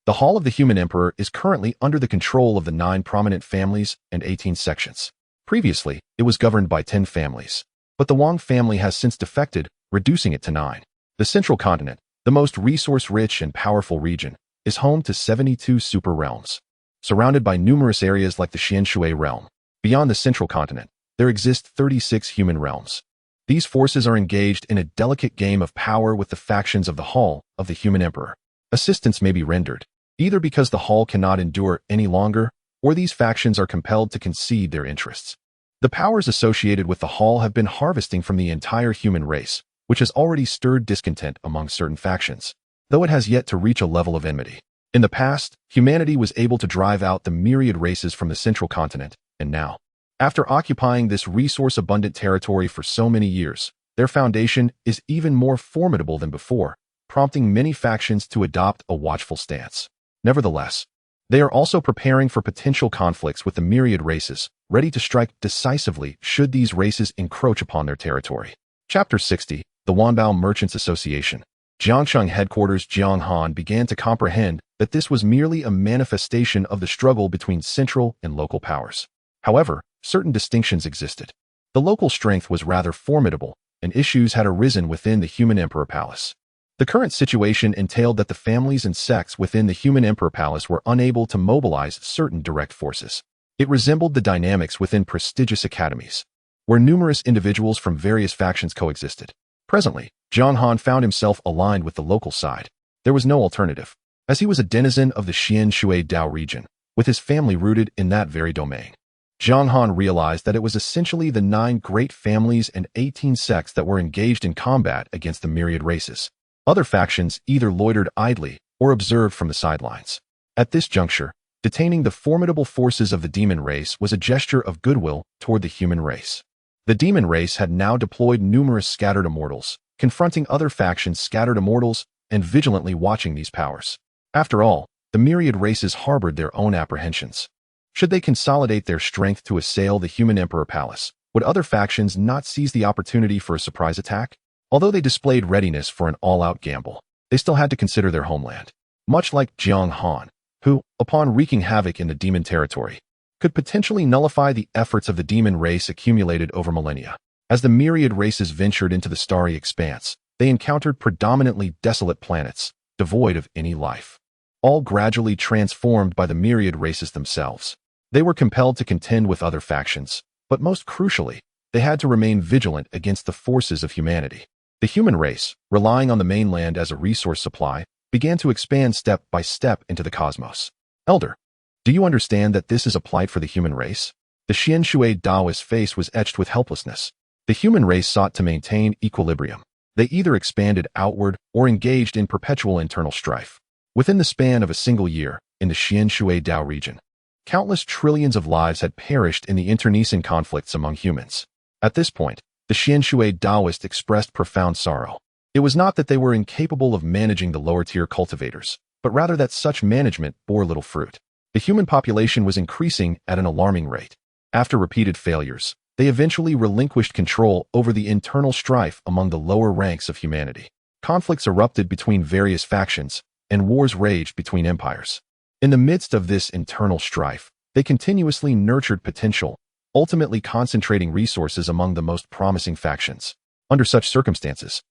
The Hall of the Human Emperor is currently under the control of the 9 prominent families and 18 sections. Previously, it was governed by 10 families, but the Wang family has since defected, reducing it to 9. The Central Continent, the most resource-rich and powerful region, is home to 72 super realms, surrounded by numerous areas like the Xianshui realm. Beyond the Central Continent, there exist 36 human realms. These forces are engaged in a delicate game of power with the factions of the Hall of the Human Emperor. Assistance may be rendered, either because the Hall cannot endure any longer, or these factions are compelled to concede their interests. The powers associated with the Hall have been harvesting from the entire human race, which has already stirred discontent among certain factions, though it has yet to reach a level of enmity. In the past, humanity was able to drive out the myriad races from the Central Continent, and now, after occupying this resource-abundant territory for so many years, their foundation is even more formidable than before, prompting many factions to adopt a watchful stance. Nevertheless, they are also preparing for potential conflicts with the myriad races, ready to strike decisively should these races encroach upon their territory. Chapter 60, The Wanbao Merchants Association. Jiangsheng headquarters Jiang Han began to comprehend that this was merely a manifestation of the struggle between central and local powers. However, certain distinctions existed. The local strength was rather formidable, and issues had arisen within the Human Emperor Palace. The current situation entailed that the families and sects within the Human Emperor Palace were unable to mobilize certain direct forces. It resembled the dynamics within prestigious academies, where numerous individuals from various factions coexisted. Presently, Jiang Han found himself aligned with the local side. There was no alternative, as he was a denizen of the Xianshui Dao region, with his family rooted in that very domain. Jiang Han realized that it was essentially the 9 great families and 18 sects that were engaged in combat against the myriad races. Other factions either loitered idly or observed from the sidelines. At this juncture, detaining the formidable forces of the demon race was a gesture of goodwill toward the human race. The demon race had now deployed numerous scattered immortals, confronting other factions' scattered immortals and vigilantly watching these powers. After all, the myriad races harbored their own apprehensions. Should they consolidate their strength to assail the Human Emperor Palace, would other factions not seize the opportunity for a surprise attack? Although they displayed readiness for an all-out gamble, they still had to consider their homeland. Much like Jiang Han, who, upon wreaking havoc in the demon territory, could potentially nullify the efforts of the demon race accumulated over millennia. As the myriad races ventured into the starry expanse, they encountered predominantly desolate planets, devoid of any life, all gradually transformed by the myriad races themselves. They were compelled to contend with other factions, but most crucially, they had to remain vigilant against the forces of humanity. The human race, relying on the mainland as a resource supply, began to expand step by step into the cosmos. Elder, do you understand that this is a plight for the human race? The Xianshui Daoist face was etched with helplessness. The human race sought to maintain equilibrium. They either expanded outward or engaged in perpetual internal strife. Within the span of a single year, in the Xianshui Dao region, countless trillions of lives had perished in the internecine conflicts among humans. At this point, the Xianshui Daoist expressed profound sorrow. It was not that they were incapable of managing the lower-tier cultivators, but rather that such management bore little fruit. The human population was increasing at an alarming rate. After repeated failures, they eventually relinquished control over the internal strife among the lower ranks of humanity. Conflicts erupted between various factions, and wars raged between empires. In the midst of this internal strife, they continuously nurtured potential, ultimately concentrating resources among the most promising factions. Under such circumstances,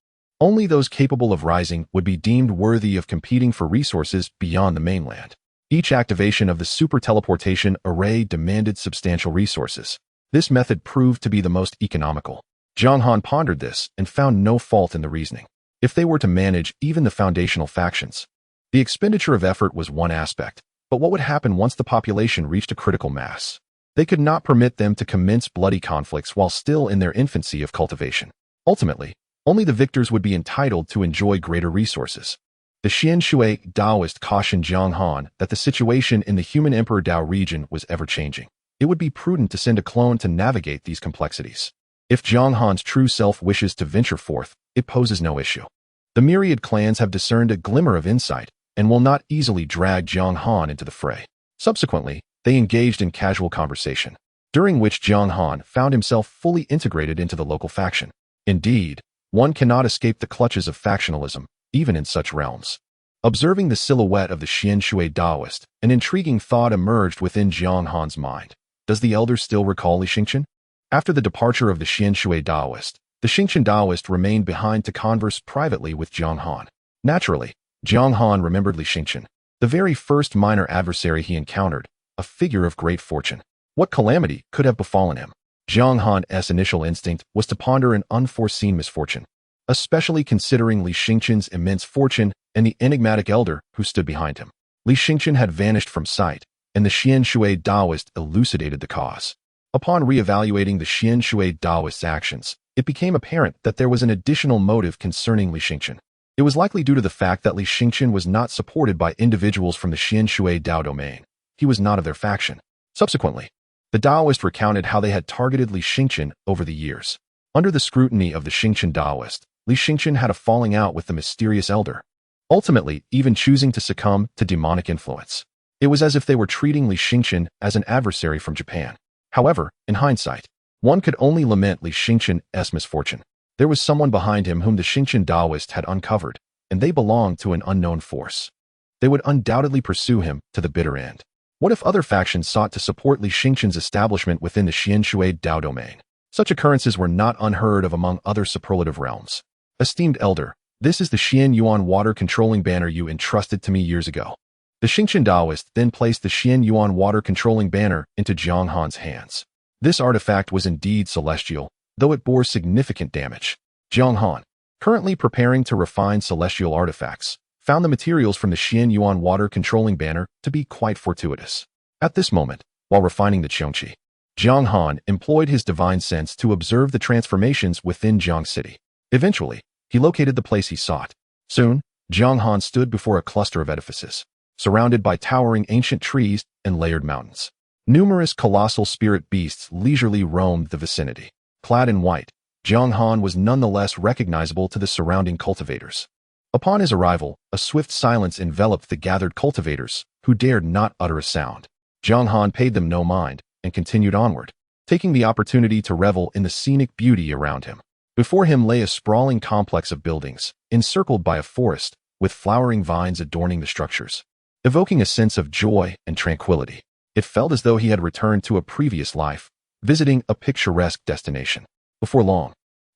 only those capable of rising would be deemed worthy of competing for resources beyond the mainland. Each activation of the super teleportation array demanded substantial resources. This method proved to be the most economical. Jiang Han pondered this and found no fault in the reasoning. If they were to manage even the foundational factions, the expenditure of effort was one aspect, but what would happen once the population reached a critical mass? They could not permit them to commence bloody conflicts while still in their infancy of cultivation. Ultimately, only the victors would be entitled to enjoy greater resources. The Xianshui Daoist cautioned Jiang Han that the situation in the Human Emperor Dao region was ever-changing. It would be prudent to send a clone to navigate these complexities. If Jiang Han's true self wishes to venture forth, it poses no issue. The myriad clans have discerned a glimmer of insight and will not easily drag Jiang Han into the fray. Subsequently, they engaged in casual conversation, during which Jiang Han found himself fully integrated into the local faction. Indeed, one cannot escape the clutches of factionalism, even in such realms. Observing the silhouette of the Xian Shui Daoist, an intriguing thought emerged within Jiang Han's mind. Does the elder still recall Li Xingqian? After the departure of the Xian Shui Daoist, the Xingqian Daoist remained behind to converse privately with Jiang Han. Naturally, Jiang Han remembered Li Xingqian, the very first minor adversary he encountered, a figure of great fortune. What calamity could have befallen him? Jiang Han's initial instinct was to ponder an unforeseen misfortune, especially considering Li Xingqian's immense fortune and the enigmatic elder who stood behind him. Li Xingqian had vanished from sight, and the Xian Shui Daoist elucidated the cause. Upon re-evaluating the Xian Shui Daoist's actions, it became apparent that there was an additional motive concerning Li Xingqian. It was likely due to the fact that Li Xingqian was not supported by individuals from the Xian Shui Dao domain. He was not of their faction. Subsequently, the Daoist recounted how they had targeted Li Xingqian over the years. Under the scrutiny of the Xingqian Daoist, Li Xingqian had a falling out with the mysterious elder, ultimately even choosing to succumb to demonic influence. It was as if they were treating Li Xingqian as an adversary from Japan. However, in hindsight, one could only lament Li Xingqian's misfortune. There was someone behind him whom the Xingqian Daoist had uncovered, and they belonged to an unknown force. They would undoubtedly pursue him to the bitter end. What if other factions sought to support Li Xingqian's establishment within the Xian Shui Dao domain? Such occurrences were not unheard of among other superlative realms. Esteemed elder, this is the Xian Yuan water controlling banner you entrusted to me years ago. The Xingqian Daoist then placed the Xian Yuan water controlling banner into Jiang Han's hands. This artifact was indeed celestial, though it bore significant damage. Jiang Han, currently preparing to refine celestial artifacts, found the materials from the Xian Yuan water controlling banner to be quite fortuitous. At this moment, while refining the Qiongqi, Jiang Han employed his divine sense to observe the transformations within Jiang City. Eventually, he located the place he sought. Soon, Jiang Han stood before a cluster of edifices, surrounded by towering ancient trees and layered mountains. Numerous colossal spirit beasts leisurely roamed the vicinity. Clad in white, Jiang Han was nonetheless recognizable to the surrounding cultivators. Upon his arrival, a swift silence enveloped the gathered cultivators, who dared not utter a sound. Jiang Han paid them no mind and continued onward, taking the opportunity to revel in the scenic beauty around him. Before him lay a sprawling complex of buildings, encircled by a forest, with flowering vines adorning the structures, evoking a sense of joy and tranquility. It felt as though he had returned to a previous life, visiting a picturesque destination. Before long,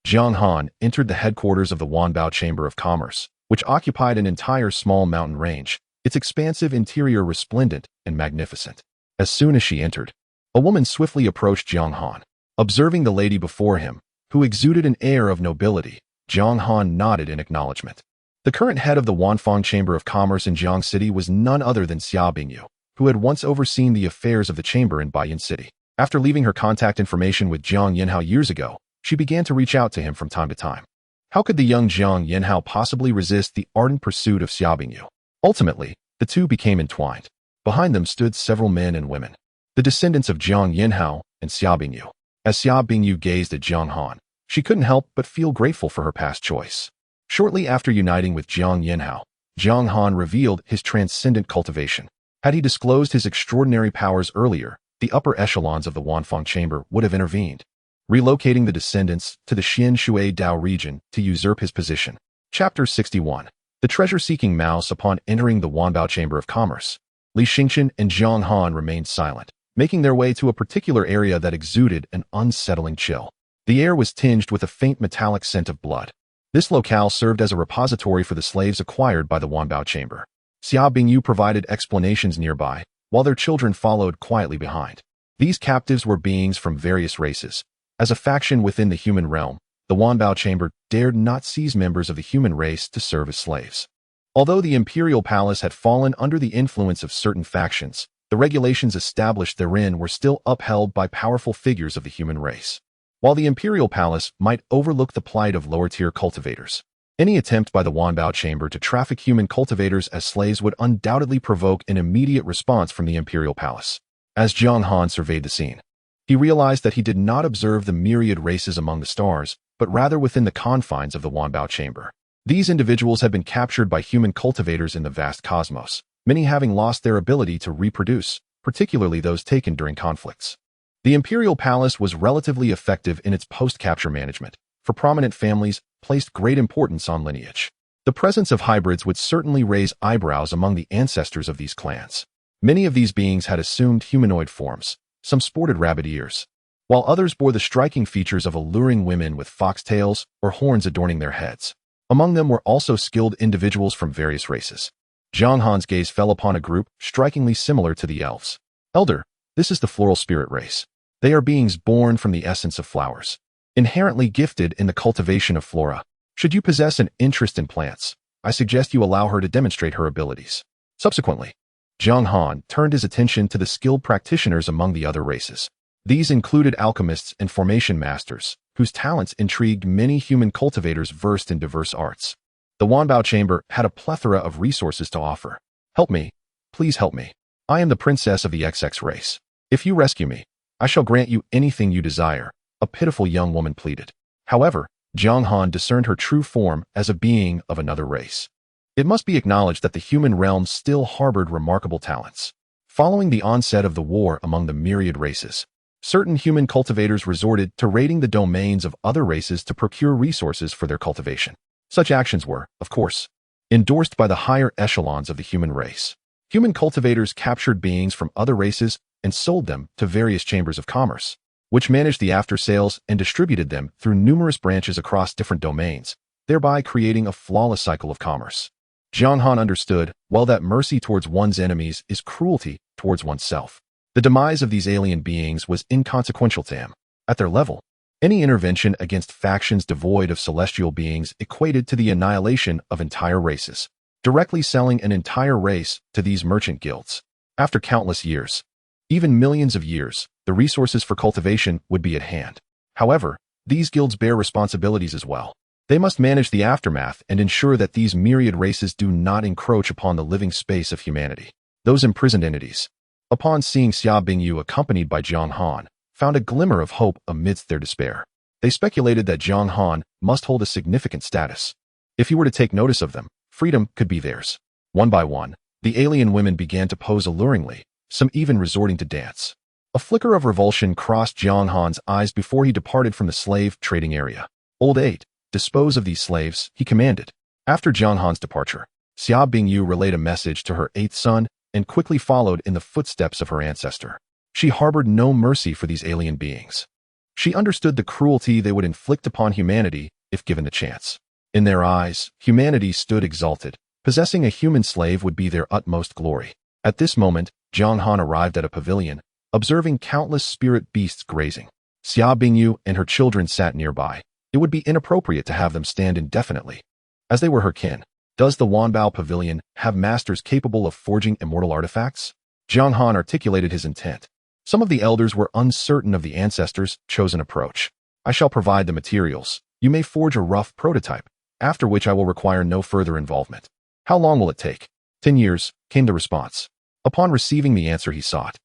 Jiang Han entered the headquarters of the Wanbao Chamber of Commerce, which occupied an entire small mountain range, its expansive interior resplendent and magnificent. As soon as she entered, a woman swiftly approached Jiang Han. Observing the lady before him, who exuded an air of nobility, Jiang Han nodded in acknowledgement. The current head of the Wanfang Chamber of Commerce in Jiang City was none other than Xia Bingyu, who had once overseen the affairs of the chamber in Baiyan City. After leaving her contact information with Jiang Yanhao years ago, she began to reach out to him from time to time. How could the young Jiang Yanhao possibly resist the ardent pursuit of Xia Bingyu? Ultimately, the two became entwined. Behind them stood several men and women, the descendants of Jiang Yanhao and Xia Bingyu. As Xia Bingyu gazed at Jiang Han, she couldn't help but feel grateful for her past choice. Shortly after uniting with Jiang Yanhao, Jiang Han revealed his transcendent cultivation. Had he disclosed his extraordinary powers earlier, the upper echelons of the Wanfang Chamber would have intervened, relocating the descendants to the Xian Shui Dao region to usurp his position. Chapter 61. The treasure-seeking mouse. Upon entering the Wanbao Chamber of Commerce, Li Xingqian and Jiang Han remained silent, making their way to a particular area that exuded an unsettling chill. The air was tinged with a faint metallic scent of blood. This locale served as a repository for the slaves acquired by the Wanbao Chamber. Xia Bingyu provided explanations nearby, while their children followed quietly behind. These captives were beings from various races. As a faction within the human realm, the Wanbao Chamber dared not seize members of the human race to serve as slaves. Although the imperial palace had fallen under the influence of certain factions, the regulations established therein were still upheld by powerful figures of the human race. While the imperial palace might overlook the plight of lower-tier cultivators, any attempt by the Wanbao Chamber to traffic human cultivators as slaves would undoubtedly provoke an immediate response from the imperial palace. As Jiang Han surveyed the scene, he realized that he did not observe the myriad races among the stars, but rather within the confines of the Wanbao Chamber. These individuals had been captured by human cultivators in the vast cosmos, many having lost their ability to reproduce, particularly those taken during conflicts. The imperial palace was relatively effective in its post-capture management, for prominent families placed great importance on lineage. The presence of hybrids would certainly raise eyebrows among the ancestors of these clans. Many of these beings had assumed humanoid forms. Some sported rabbit ears, while others bore the striking features of alluring women with foxtails or horns adorning their heads. Among them were also skilled individuals from various races. Jiang Han's gaze fell upon a group strikingly similar to the elves. Elder, this is the floral spirit race. They are beings born from the essence of flowers, inherently gifted in the cultivation of flora. Should you possess an interest in plants, I suggest you allow her to demonstrate her abilities. Subsequently, Jiang Han turned his attention to the skilled practitioners among the other races. These included alchemists and formation masters, whose talents intrigued many human cultivators versed in diverse arts. The Wanbao Chamber had a plethora of resources to offer. Help me. Please help me. I am the princess of the XX race. If you rescue me, I shall grant you anything you desire, a pitiful young woman pleaded. However, Jiang Han discerned her true form as a being of another race. It must be acknowledged that the human realm still harbored remarkable talents. Following the onset of the war among the myriad races, certain human cultivators resorted to raiding the domains of other races to procure resources for their cultivation. Such actions were, of course, endorsed by the higher echelons of the human race. Human cultivators captured beings from other races and sold them to various chambers of commerce, which managed the after-sales and distributed them through numerous branches across different domains, thereby creating a flawless cycle of commerce. Jiang Han understood, well, that mercy towards one's enemies is cruelty towards oneself. The demise of these alien beings was inconsequential to him. At their level, any intervention against factions devoid of celestial beings equated to the annihilation of entire races, directly selling an entire race to these merchant guilds. After countless years, even millions of years, the resources for cultivation would be at hand. However, these guilds bear responsibilities as well. They must manage the aftermath and ensure that these myriad races do not encroach upon the living space of humanity. Those imprisoned entities, upon seeing Xia Bingyu accompanied by Jiang Han, found a glimmer of hope amidst their despair. They speculated that Jiang Han must hold a significant status. If he were to take notice of them, freedom could be theirs. One by one, the alien women began to pose alluringly, some even resorting to dance. A flicker of revulsion crossed Jiang Han's eyes before he departed from the slave trading area. Old 8, dispose of these slaves, he commanded. After Jiang Han's departure, Xia Bingyu relayed a message to her 8th son and quickly followed in the footsteps of her ancestor. She harbored no mercy for these alien beings. She understood the cruelty they would inflict upon humanity if given the chance. In their eyes, humanity stood exalted. Possessing a human slave would be their utmost glory. At this moment, Jiang Han arrived at a pavilion, observing countless spirit beasts grazing. Xia Bingyu and her children sat nearby. It would be inappropriate to have them stand indefinitely, as they were her kin. Does the Wanbao Pavilion have masters capable of forging immortal artifacts? Jiang Han articulated his intent. Some of the elders were uncertain of the ancestors' chosen approach. I shall provide the materials. You may forge a rough prototype, after which I will require no further involvement. How long will it take? 10 years, came the response. Upon receiving the answer he sought,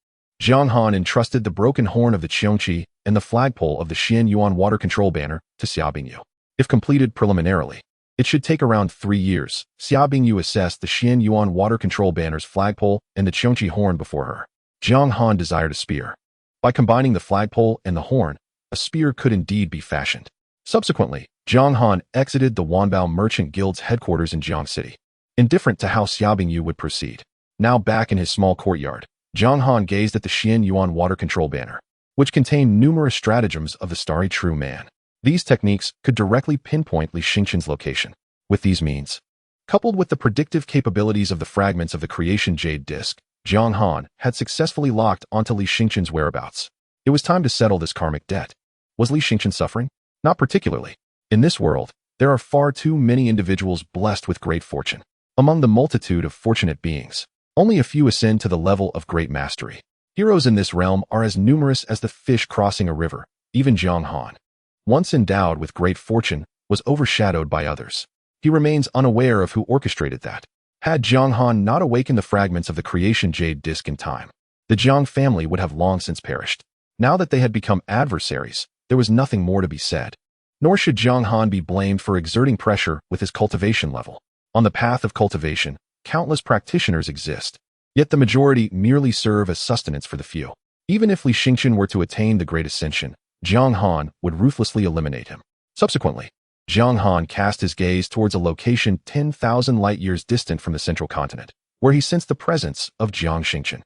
Jiang Han entrusted the broken horn of the Qiongqi and the flagpole of the Xian Yuan water control banner to Xia Bingyu. If completed preliminarily, it should take around 3 years. Xia Bingyu assessed the Xian Yuan water control banner's flagpole and the Qiongqi horn before her. Jiang Han desired a spear. By combining the flagpole and the horn, a spear could indeed be fashioned. Subsequently, Jiang Han exited the Wanbao Merchant Guild's headquarters in Jiang City, indifferent to how Xia Bingyu would proceed. Now back in his small courtyard, Jiang Han gazed at the Xian Yuan water control banner, which contained numerous stratagems of the starry true man. These techniques could directly pinpoint Li Xingqian's location. With these means, coupled with the predictive capabilities of the fragments of the creation jade disk, Jiang Han had successfully locked onto Li Xingqian's whereabouts. It was time to settle this karmic debt. Was Li Xingqian suffering? Not particularly. In this world, there are far too many individuals blessed with great fortune. Among the multitude of fortunate beings, only a few ascend to the level of great mastery. Heroes in this realm are as numerous as the fish crossing a river. Even Jiang Han, once endowed with great fortune, was overshadowed by others. He remains unaware of who orchestrated that. Had Jiang Han not awakened the fragments of the creation jade disk in time, the Jiang family would have long since perished. Now that they had become adversaries, there was nothing more to be said. Nor should Jiang Han be blamed for exerting pressure with his cultivation level. On the path of cultivation, countless practitioners exist, yet the majority merely serve as sustenance for the few. Even if Li Xingqian were to attain the great ascension, Jiang Han would ruthlessly eliminate him. Subsequently, Jiang Han cast his gaze towards a location 10,000 light-years distant from the central continent, where he sensed the presence of Jiang Xingqian.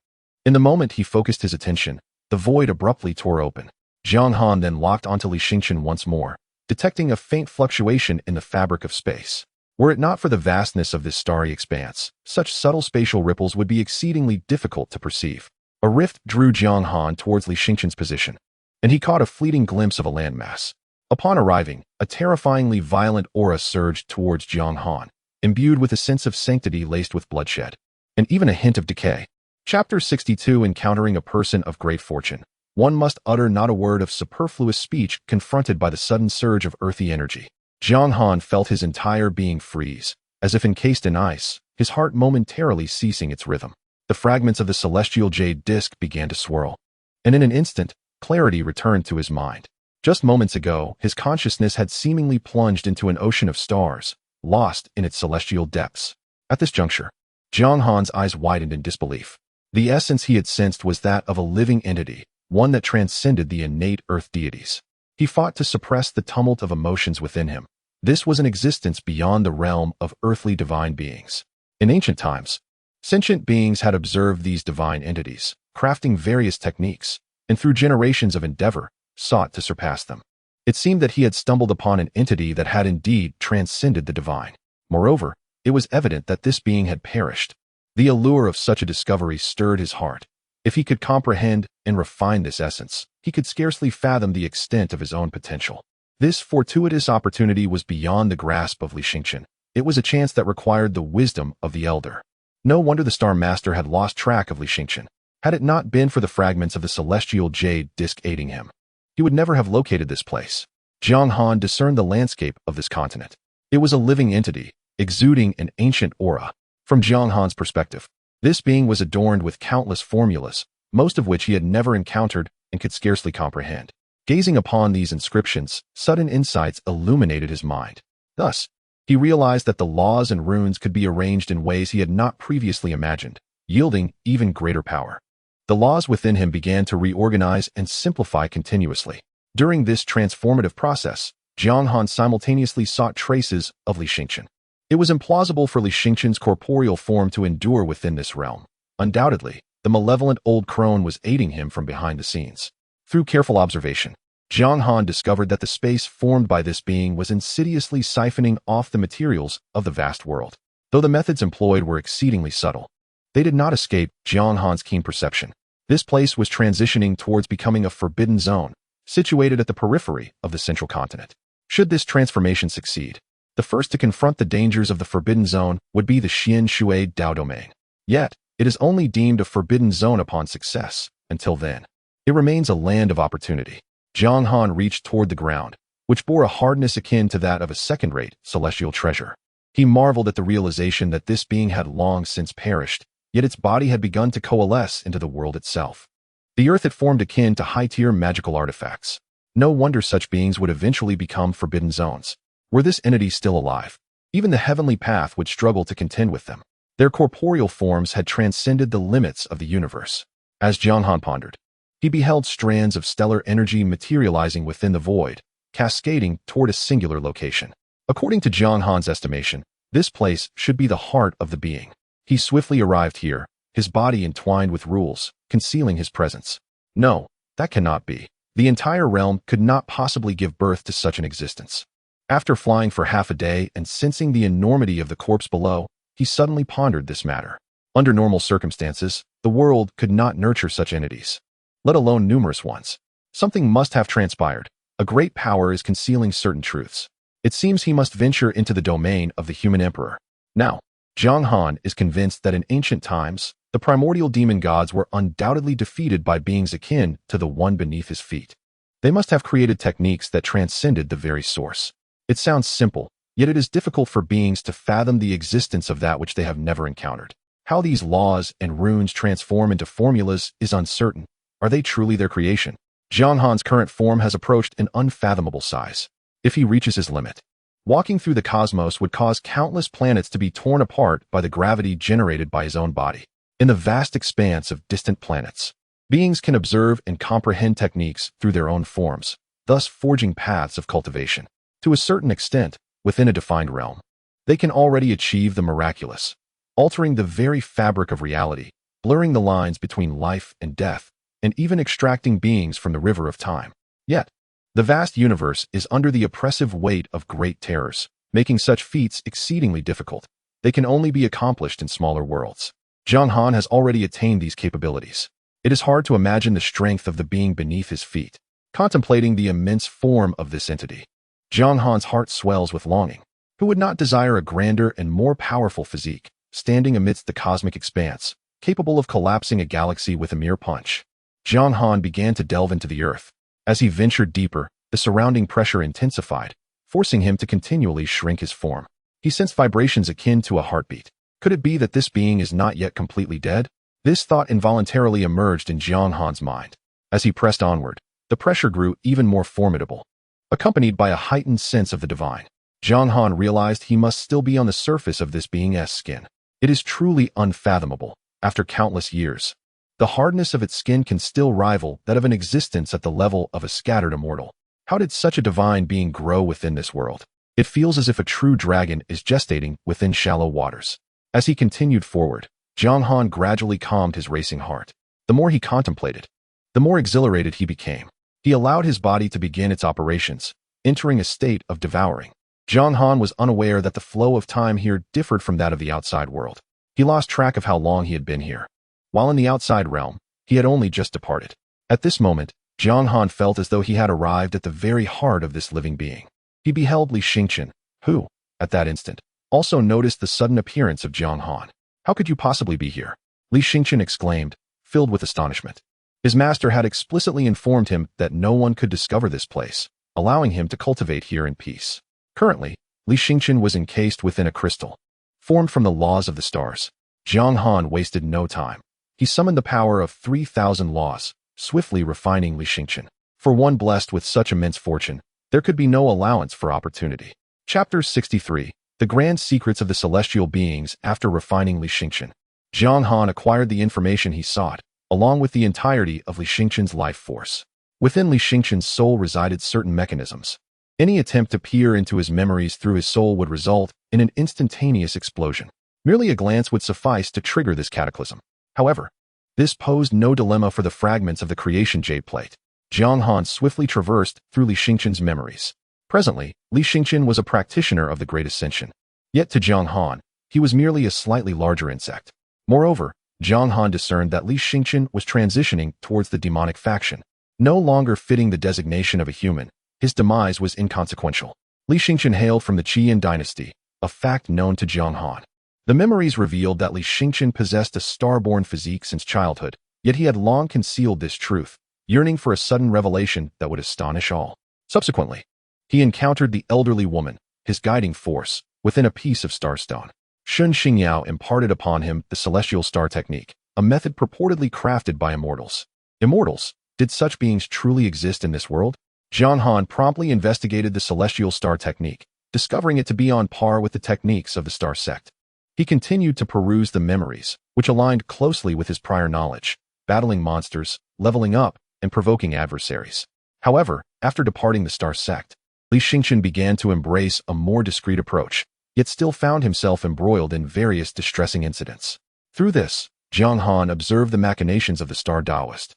In the moment he focused his attention, the void abruptly tore open. Jiang Han then locked onto Li Xingqian once more, detecting a faint fluctuation in the fabric of space. Were it not for the vastness of this starry expanse, such subtle spatial ripples would be exceedingly difficult to perceive. A rift drew Jiang Han towards Li Xingqian's position, and he caught a fleeting glimpse of a landmass. Upon arriving, a terrifyingly violent aura surged towards Jiang Han, imbued with a sense of sanctity laced with bloodshed, and even a hint of decay. Chapter 62. Encountering a person of great fortune. One must utter not a word of superfluous speech confronted by the sudden surge of earthy energy. Jiang Han felt his entire being freeze, as if encased in ice, his heart momentarily ceasing its rhythm. The fragments of the celestial jade disk began to swirl, and in an instant, clarity returned to his mind. Just moments ago, his consciousness had seemingly plunged into an ocean of stars, lost in its celestial depths. At this juncture, Jiang Han's eyes widened in disbelief. The essence he had sensed was that of a living entity, one that transcended the innate earth deities. He fought to suppress the tumult of emotions within him. This was an existence beyond the realm of earthly divine beings. In ancient times, sentient beings had observed these divine entities, crafting various techniques, and through generations of endeavor, sought to surpass them. It seemed that he had stumbled upon an entity that had indeed transcended the divine. Moreover, it was evident that this being had perished. The allure of such a discovery stirred his heart. If he could comprehend and refine this essence, he could scarcely fathom the extent of his own potential. This fortuitous opportunity was beyond the grasp of Li Xingqian. It was a chance that required the wisdom of the elder. No wonder the Star Master had lost track of Li Xingqian. Had it not been for the fragments of the celestial jade disk aiding him, he would never have located this place. Jiang Han discerned the landscape of this continent. It was a living entity, exuding an ancient aura. From Jiang Han's perspective, this being was adorned with countless formulas, most of which he had never encountered and could scarcely comprehend. Gazing upon these inscriptions, sudden insights illuminated his mind. Thus, he realized that the laws and runes could be arranged in ways he had not previously imagined, yielding even greater power. The laws within him began to reorganize and simplify continuously. During this transformative process, Jiang Han simultaneously sought traces of Li Xingqian. It was implausible for Li Xingqian's corporeal form to endure within this realm. Undoubtedly, the malevolent old crone was aiding him from behind the scenes. Through careful observation, Jiang Han discovered that the space formed by this being was insidiously siphoning off the materials of the vast world. Though the methods employed were exceedingly subtle, they did not escape Jiang Han's keen perception. This place was transitioning towards becoming a forbidden zone, situated at the periphery of the central continent. Should this transformation succeed, the first to confront the dangers of the forbidden zone would be the Xian Shui Dao domain. Yet, it is only deemed a forbidden zone upon success. Until then, it remains a land of opportunity. Jiang Han reached toward the ground, which bore a hardness akin to that of a second-rate celestial treasure. He marveled at the realization that this being had long since perished, yet its body had begun to coalesce into the world itself. The earth had formed akin to high-tier magical artifacts. No wonder such beings would eventually become forbidden zones. Were this entity still alive, even the heavenly path would struggle to contend with them. Their corporeal forms had transcended the limits of the universe. As Jiang Han pondered, he beheld strands of stellar energy materializing within the void, cascading toward a singular location. According to Jiang Han's estimation, this place should be the heart of the being. He swiftly arrived here, his body entwined with rules, concealing his presence. No, that cannot be. The entire realm could not possibly give birth to such an existence. After flying for half a day and sensing the enormity of the corpse below, he suddenly pondered this matter. Under normal circumstances, the world could not nurture such entities, let alone numerous ones. Something must have transpired. A great power is concealing certain truths. It seems he must venture into the domain of the human emperor. Now, Jiang Han is convinced that in ancient times, the primordial demon gods were undoubtedly defeated by beings akin to the one beneath his feet. They must have created techniques that transcended the very source. It sounds simple, yet it is difficult for beings to fathom the existence of that which they have never encountered. How these laws and runes transform into formulas is uncertain. Are they truly their creation? Jiang Han's current form has approached an unfathomable size. If he reaches his limit, walking through the cosmos would cause countless planets to be torn apart by the gravity generated by his own body. In the vast expanse of distant planets, beings can observe and comprehend techniques through their own forms, thus forging paths of cultivation. To a certain extent, within a defined realm, they can already achieve the miraculous, altering the very fabric of reality, blurring the lines between life and death, and even extracting beings from the river of time. Yet, the vast universe is under the oppressive weight of great terrors, making such feats exceedingly difficult. They can only be accomplished in smaller worlds. Jiang Han has already attained these capabilities. It is hard to imagine the strength of the being beneath his feet. Contemplating the immense form of this entity, Jiang Han's heart swells with longing. Who would not desire a grander and more powerful physique, standing amidst the cosmic expanse, capable of collapsing a galaxy with a mere punch? Jiang Han began to delve into the earth. As he ventured deeper, the surrounding pressure intensified, forcing him to continually shrink his form. He sensed vibrations akin to a heartbeat. Could it be that this being is not yet completely dead? This thought involuntarily emerged in Jiang Han's mind. As he pressed onward, the pressure grew even more formidable, accompanied by a heightened sense of the divine. Jiang Han realized he must still be on the surface of this being's skin. It is truly unfathomable. After countless years, the hardness of its skin can still rival that of an existence at the level of a scattered immortal. How did such a divine being grow within this world? It feels as if a true dragon is gestating within shallow waters. As he continued forward, Jiang Han gradually calmed his racing heart. The more he contemplated, the more exhilarated he became. He allowed his body to begin its operations, entering a state of devouring. Jiang Han was unaware that the flow of time here differed from that of the outside world. He lost track of how long he had been here. While in the outside realm, he had only just departed. At this moment, Jiang Han felt as though he had arrived at the very heart of this living being. He beheld Li Xingqian, who, at that instant, also noticed the sudden appearance of Jiang Han. How could you possibly be here? Li Xingqian exclaimed, filled with astonishment. His master had explicitly informed him that no one could discover this place, allowing him to cultivate here in peace. Currently, Li Xingqian was encased within a crystal, formed from the laws of the stars. Jiang Han wasted no time. He summoned the power of 3,000 laws, swiftly refining Li Xingqian. For one blessed with such immense fortune, there could be no allowance for opportunity. Chapter 63. The Grand Secrets of the Celestial Beings. After refining Li Xingqian, Jiang Han acquired the information he sought, along with the entirety of Li Xingqian's life force. Within Li Xingqian's soul resided certain mechanisms. Any attempt to peer into his memories through his soul would result in an instantaneous explosion. Merely a glance would suffice to trigger this cataclysm. However, this posed no dilemma for the fragments of the creation jade plate. Jiang Han swiftly traversed through Li Xingqian's memories. Presently, Li Xingqian was a practitioner of the Great Ascension. Yet to Jiang Han, he was merely a slightly larger insect. Moreover, Jiang Han discerned that Li Xingqian was transitioning towards the demonic faction. No longer fitting the designation of a human, his demise was inconsequential. Li Xingqian hailed from the Qian dynasty, a fact known to Jiang Han. The memories revealed that Li Xingqian possessed a star-born physique since childhood, yet he had long concealed this truth, yearning for a sudden revelation that would astonish all. Subsequently, he encountered the elderly woman, his guiding force, within a piece of starstone. Shun Xingyao imparted upon him the celestial star technique, a method purportedly crafted by immortals. Immortals? Did such beings truly exist in this world? Jiang Han promptly investigated the celestial star technique, discovering it to be on par with the techniques of the star sect. He continued to peruse the memories, which aligned closely with his prior knowledge, battling monsters, leveling up, and provoking adversaries. However, after departing the star sect, Li Xingqian began to embrace a more discreet approach, yet still found himself embroiled in various distressing incidents. Through this, Jiang Han observed the machinations of the star Taoist,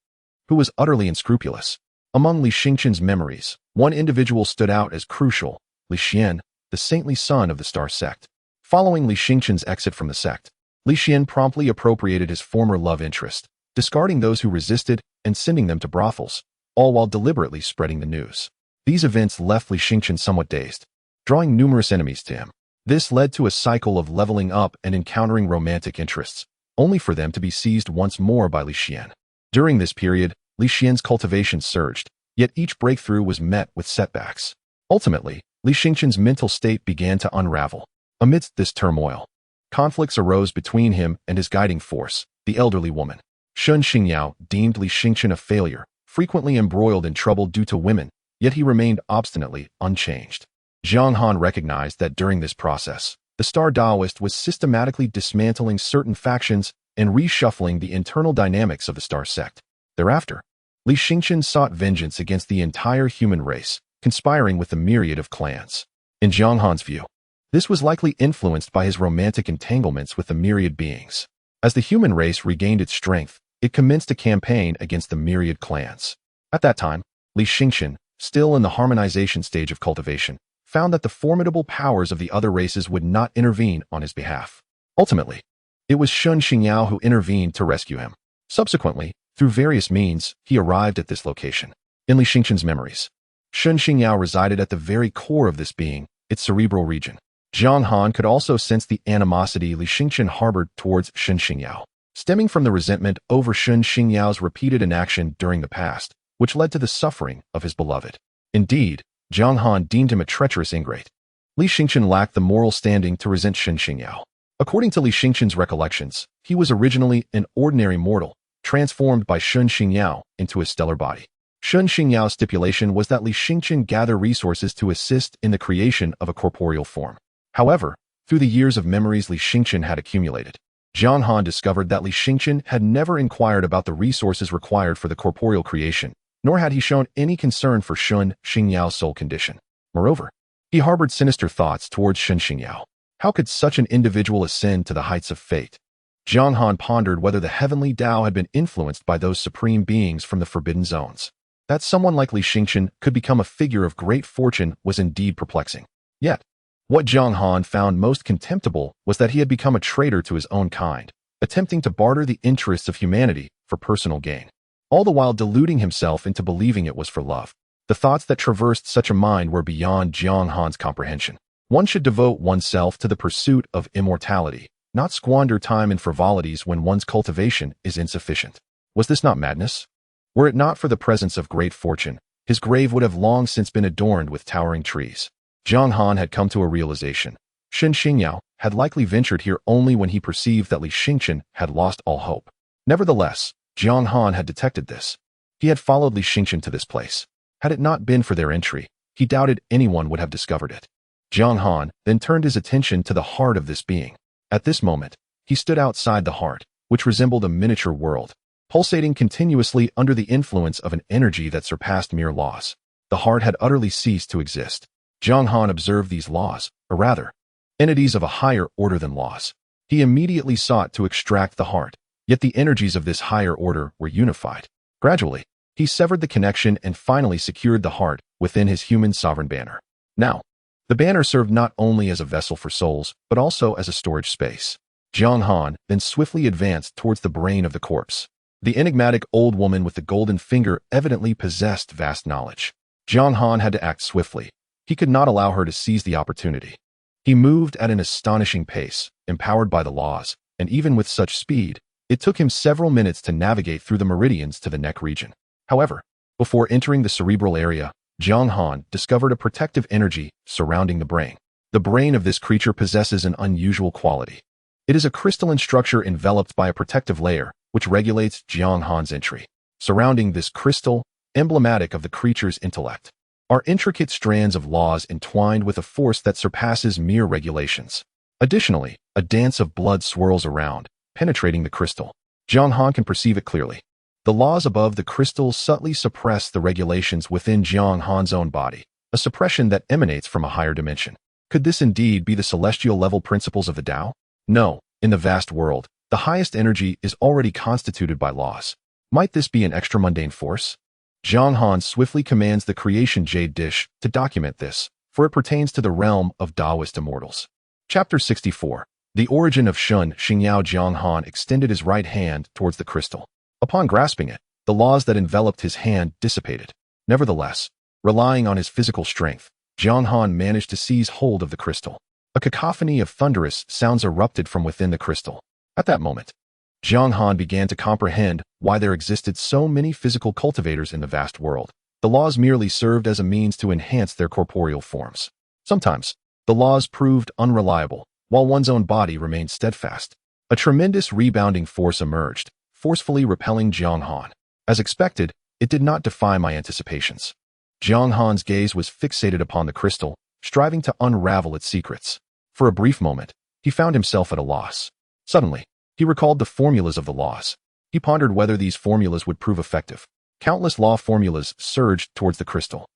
who was utterly unscrupulous. Among Li Xingqian's memories, one individual stood out as crucial, Li Xian, the saintly son of the star sect. Following Li Xingqian's exit from the sect, Li Xian promptly appropriated his former love interest, discarding those who resisted and sending them to brothels, all while deliberately spreading the news. These events left Li Xingqian somewhat dazed, drawing numerous enemies to him. This led to a cycle of leveling up and encountering romantic interests, only for them to be seized once more by Li Xian. During this period, Li Xian's cultivation surged, yet each breakthrough was met with setbacks. Ultimately, Li Xingqian's mental state began to unravel. Amidst this turmoil, conflicts arose between him and his guiding force, the elderly woman. Shun Xingyao deemed Li Xingqian a failure, frequently embroiled in trouble due to women, yet he remained obstinately unchanged. Jiang Han recognized that during this process, the Star Taoist was systematically dismantling certain factions and reshuffling the internal dynamics of the Star sect. Thereafter, Li Xingqian sought vengeance against the entire human race, conspiring with the myriad of clans. In Jiang Han's view, this was likely influenced by his romantic entanglements with the myriad beings. As the human race regained its strength, it commenced a campaign against the myriad clans. At that time, Li Xingqian, still in the harmonization stage of cultivation, found that the formidable powers of the other races would not intervene on his behalf. Ultimately, it was Shun Xingyao who intervened to rescue him. Subsequently, through various means, he arrived at this location. In Li Xingqian's memories, Shun Xingyao resided at the very core of this being, its cerebral region. Jiang Han could also sense the animosity Li Xingqian harbored towards Shun Xingyao, stemming from the resentment over Shun Xingyao's repeated inaction during the past, which led to the suffering of his beloved. Indeed, Jiang Han deemed him a treacherous ingrate. Li Xingqian lacked the moral standing to resent Shun Xingyao. According to Li Xingqian's recollections, he was originally an ordinary mortal, transformed by Shun Xingyao into a stellar body. Shun Xingyao's stipulation was that Li Xingqian gather resources to assist in the creation of a corporeal form. However, through the years of memories Li Xingqian had accumulated, Jiang Han discovered that Li Xingqian had never inquired about the resources required for the corporeal creation, nor had he shown any concern for Shun Xingyao's soul condition. Moreover, he harbored sinister thoughts towards Shun Xingyao. How could such an individual ascend to the heights of fate? Jiang Han pondered whether the heavenly Tao had been influenced by those supreme beings from the forbidden zones. That someone like Li Xingqian could become a figure of great fortune was indeed perplexing. Yet, what Jiang Han found most contemptible was that he had become a traitor to his own kind, attempting to barter the interests of humanity for personal gain, all the while deluding himself into believing it was for love. The thoughts that traversed such a mind were beyond Jiang Han's comprehension. One should devote oneself to the pursuit of immortality, not squander time in frivolities when one's cultivation is insufficient. Was this not madness? Were it not for the presence of great fortune, his grave would have long since been adorned with towering trees. Jiang Han had come to a realization. Shun Xingyao had likely ventured here only when he perceived that Li Xingqian had lost all hope. Nevertheless, Jiang Han had detected this. He had followed Li Xingqian to this place. Had it not been for their entry, he doubted anyone would have discovered it. Jiang Han then turned his attention to the heart of this being. At this moment, he stood outside the heart, which resembled a miniature world, pulsating continuously under the influence of an energy that surpassed mere laws. The heart had utterly ceased to exist. Jiang Han observed these laws, or rather, entities of a higher order than laws. He immediately sought to extract the heart, yet the energies of this higher order were unified. Gradually, he severed the connection and finally secured the heart within his human sovereign banner. Now, the banner served not only as a vessel for souls, but also as a storage space. Jiang Han then swiftly advanced towards the brain of the corpse. The enigmatic old woman with the golden finger evidently possessed vast knowledge. Jiang Han had to act swiftly. He could not allow her to seize the opportunity. He moved at an astonishing pace, empowered by the laws, and even with such speed, it took him several minutes to navigate through the meridians to the neck region. However, before entering the cerebral area, Jiang Han discovered a protective energy surrounding the brain. The brain of this creature possesses an unusual quality. It is a crystalline structure enveloped by a protective layer, which regulates Jiang Han's entry. Surrounding this crystal, emblematic of the creature's intellect, are intricate strands of laws entwined with a force that surpasses mere regulations. Additionally, a dance of blood swirls around, penetrating the crystal. Jiang Han can perceive it clearly. The laws above the crystal subtly suppress the regulations within Jiang Han's own body, a suppression that emanates from a higher dimension. Could this indeed be the celestial level principles of the Tao? No, in the vast world, the highest energy is already constituted by laws. Might this be an extra-mundane force? Jiang Han swiftly commands the creation jade dish to document this, for it pertains to the realm of Taoist immortals. Chapter 64. The origin of Shun Xingyao. Jiang Han extended his right hand towards the crystal. Upon grasping it, the laws that enveloped his hand dissipated. Nevertheless, relying on his physical strength, Jiang Han managed to seize hold of the crystal. A cacophony of thunderous sounds erupted from within the crystal. At that moment, Jiang Han began to comprehend why there existed so many physical cultivators in the vast world. The laws merely served as a means to enhance their corporeal forms. Sometimes, the laws proved unreliable, while one's own body remained steadfast. A tremendous rebounding force emerged, forcefully repelling Jiang Han. As expected, it did not defy my anticipations. Jiang Han's gaze was fixated upon the crystal, striving to unravel its secrets. For a brief moment, he found himself at a loss. Suddenly, he recalled the formulas of the laws. He pondered whether these formulas would prove effective. Countless law formulas surged towards the crystal.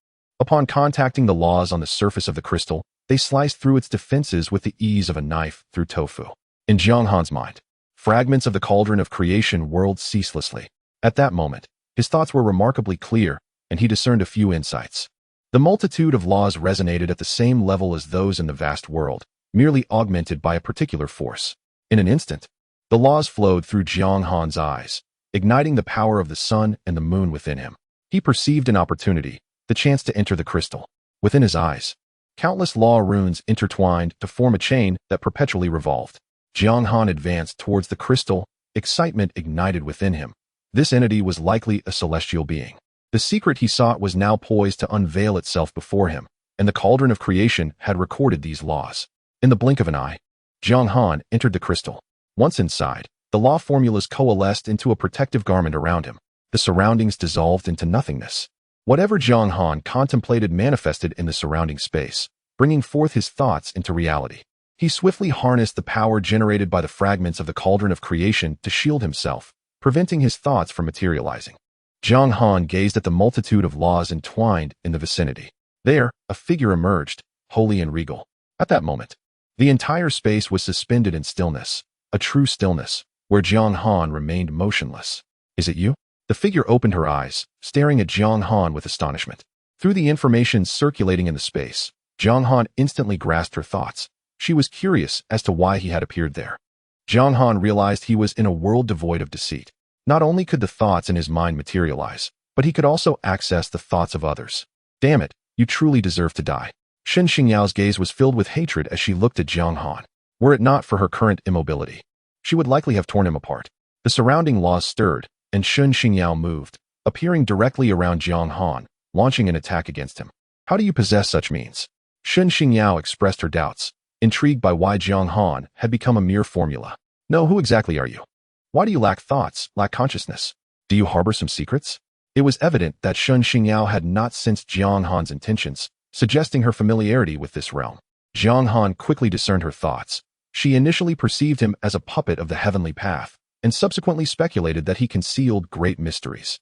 Upon contacting the laws on the surface of the crystal, they sliced through its defenses with the ease of a knife through tofu. In Jiang Han's mind, fragments of the cauldron of creation whirled ceaselessly. At that moment, his thoughts were remarkably clear, and he discerned a few insights. The multitude of laws resonated at the same level as those in the vast world, merely augmented by a particular force. In an instant, the laws flowed through Jiang Han's eyes, igniting the power of the sun and the moon within him. He perceived an opportunity, the chance to enter the crystal. Within his eyes, countless law runes intertwined to form a chain that perpetually revolved. Jiang Han advanced towards the crystal, excitement ignited within him. This entity was likely a celestial being. The secret he sought was now poised to unveil itself before him, and the cauldron of creation had recorded these laws. In the blink of an eye, Jiang Han entered the crystal. Once inside, the law formulas coalesced into a protective garment around him. The surroundings dissolved into nothingness. Whatever Jiang Han contemplated manifested in the surrounding space, bringing forth his thoughts into reality. He swiftly harnessed the power generated by the fragments of the cauldron of creation to shield himself, preventing his thoughts from materializing. Jiang Han gazed at the multitude of laws entwined in the vicinity. There, a figure emerged, holy and regal. At that moment, the entire space was suspended in stillness, a true stillness, where Jiang Han remained motionless. "Is it you?" The figure opened her eyes, staring at Jiang Han with astonishment. Through the information circulating in the space, Jiang Han instantly grasped her thoughts. She was curious as to why he had appeared there. Jiang Han realized he was in a world devoid of deceit. Not only could the thoughts in his mind materialize, but he could also access the thoughts of others. "Damn it, you truly deserve to die." Shen Xingyao's gaze was filled with hatred as she looked at Jiang Han. Were it not for her current immobility, she would likely have torn him apart. The surrounding laws stirred, and Shen Xingyao moved, appearing directly around Jiang Han, launching an attack against him. "How do you possess such means?" Shen Xingyao expressed her doubts, intrigued by why Jiang Han had become a mere formula. "No, who exactly are you? Why do you lack thoughts, lack consciousness? Do you harbor some secrets?" It was evident that Shen Xingyao had not sensed Jiang Han's intentions, suggesting her familiarity with this realm. Jiang Han quickly discerned her thoughts. She initially perceived him as a puppet of the heavenly path, and subsequently speculated that he concealed great mysteries.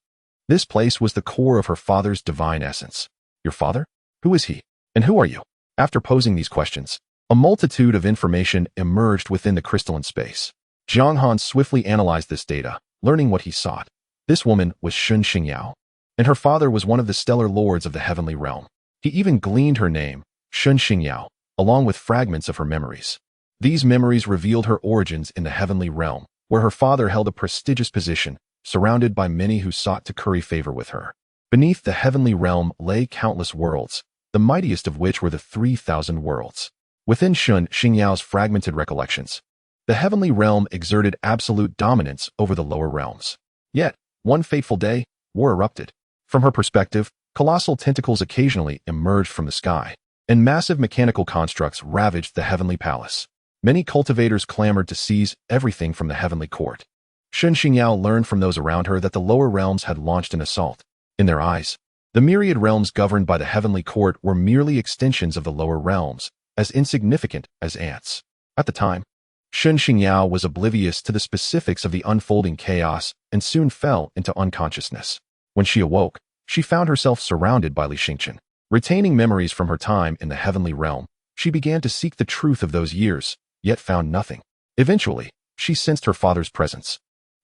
This place was the core of her father's divine essence. "Your father? Who is he? And who are you?" After posing these questions, a multitude of information emerged within the crystalline space. Jiang Han swiftly analyzed this data, learning what he sought. This woman was Shen Xingyao, and her father was one of the stellar lords of the heavenly realm. He even gleaned her name, Shen Xingyao, along with fragments of her memories. These memories revealed her origins in the heavenly realm, where her father held a prestigious position, surrounded by many who sought to curry favor with her. Beneath the heavenly realm lay countless worlds, the mightiest of which were the 3,000 worlds. Within Shen Xingyao's fragmented recollections, the heavenly realm exerted absolute dominance over the lower realms. Yet, one fateful day, war erupted. From her perspective, colossal tentacles occasionally emerged from the sky, and massive mechanical constructs ravaged the heavenly palace. Many cultivators clamored to seize everything from the heavenly court. Shen Xingyao learned from those around her that the lower realms had launched an assault. In their eyes, the myriad realms governed by the heavenly court were merely extensions of the lower realms, as insignificant as ants. At the time, Shen Xingyao was oblivious to the specifics of the unfolding chaos and soon fell into unconsciousness. When she awoke, she found herself surrounded by Li Xingchen. Retaining memories from her time in the heavenly realm, she began to seek the truth of those years, yet found nothing. Eventually, she sensed her father's presence,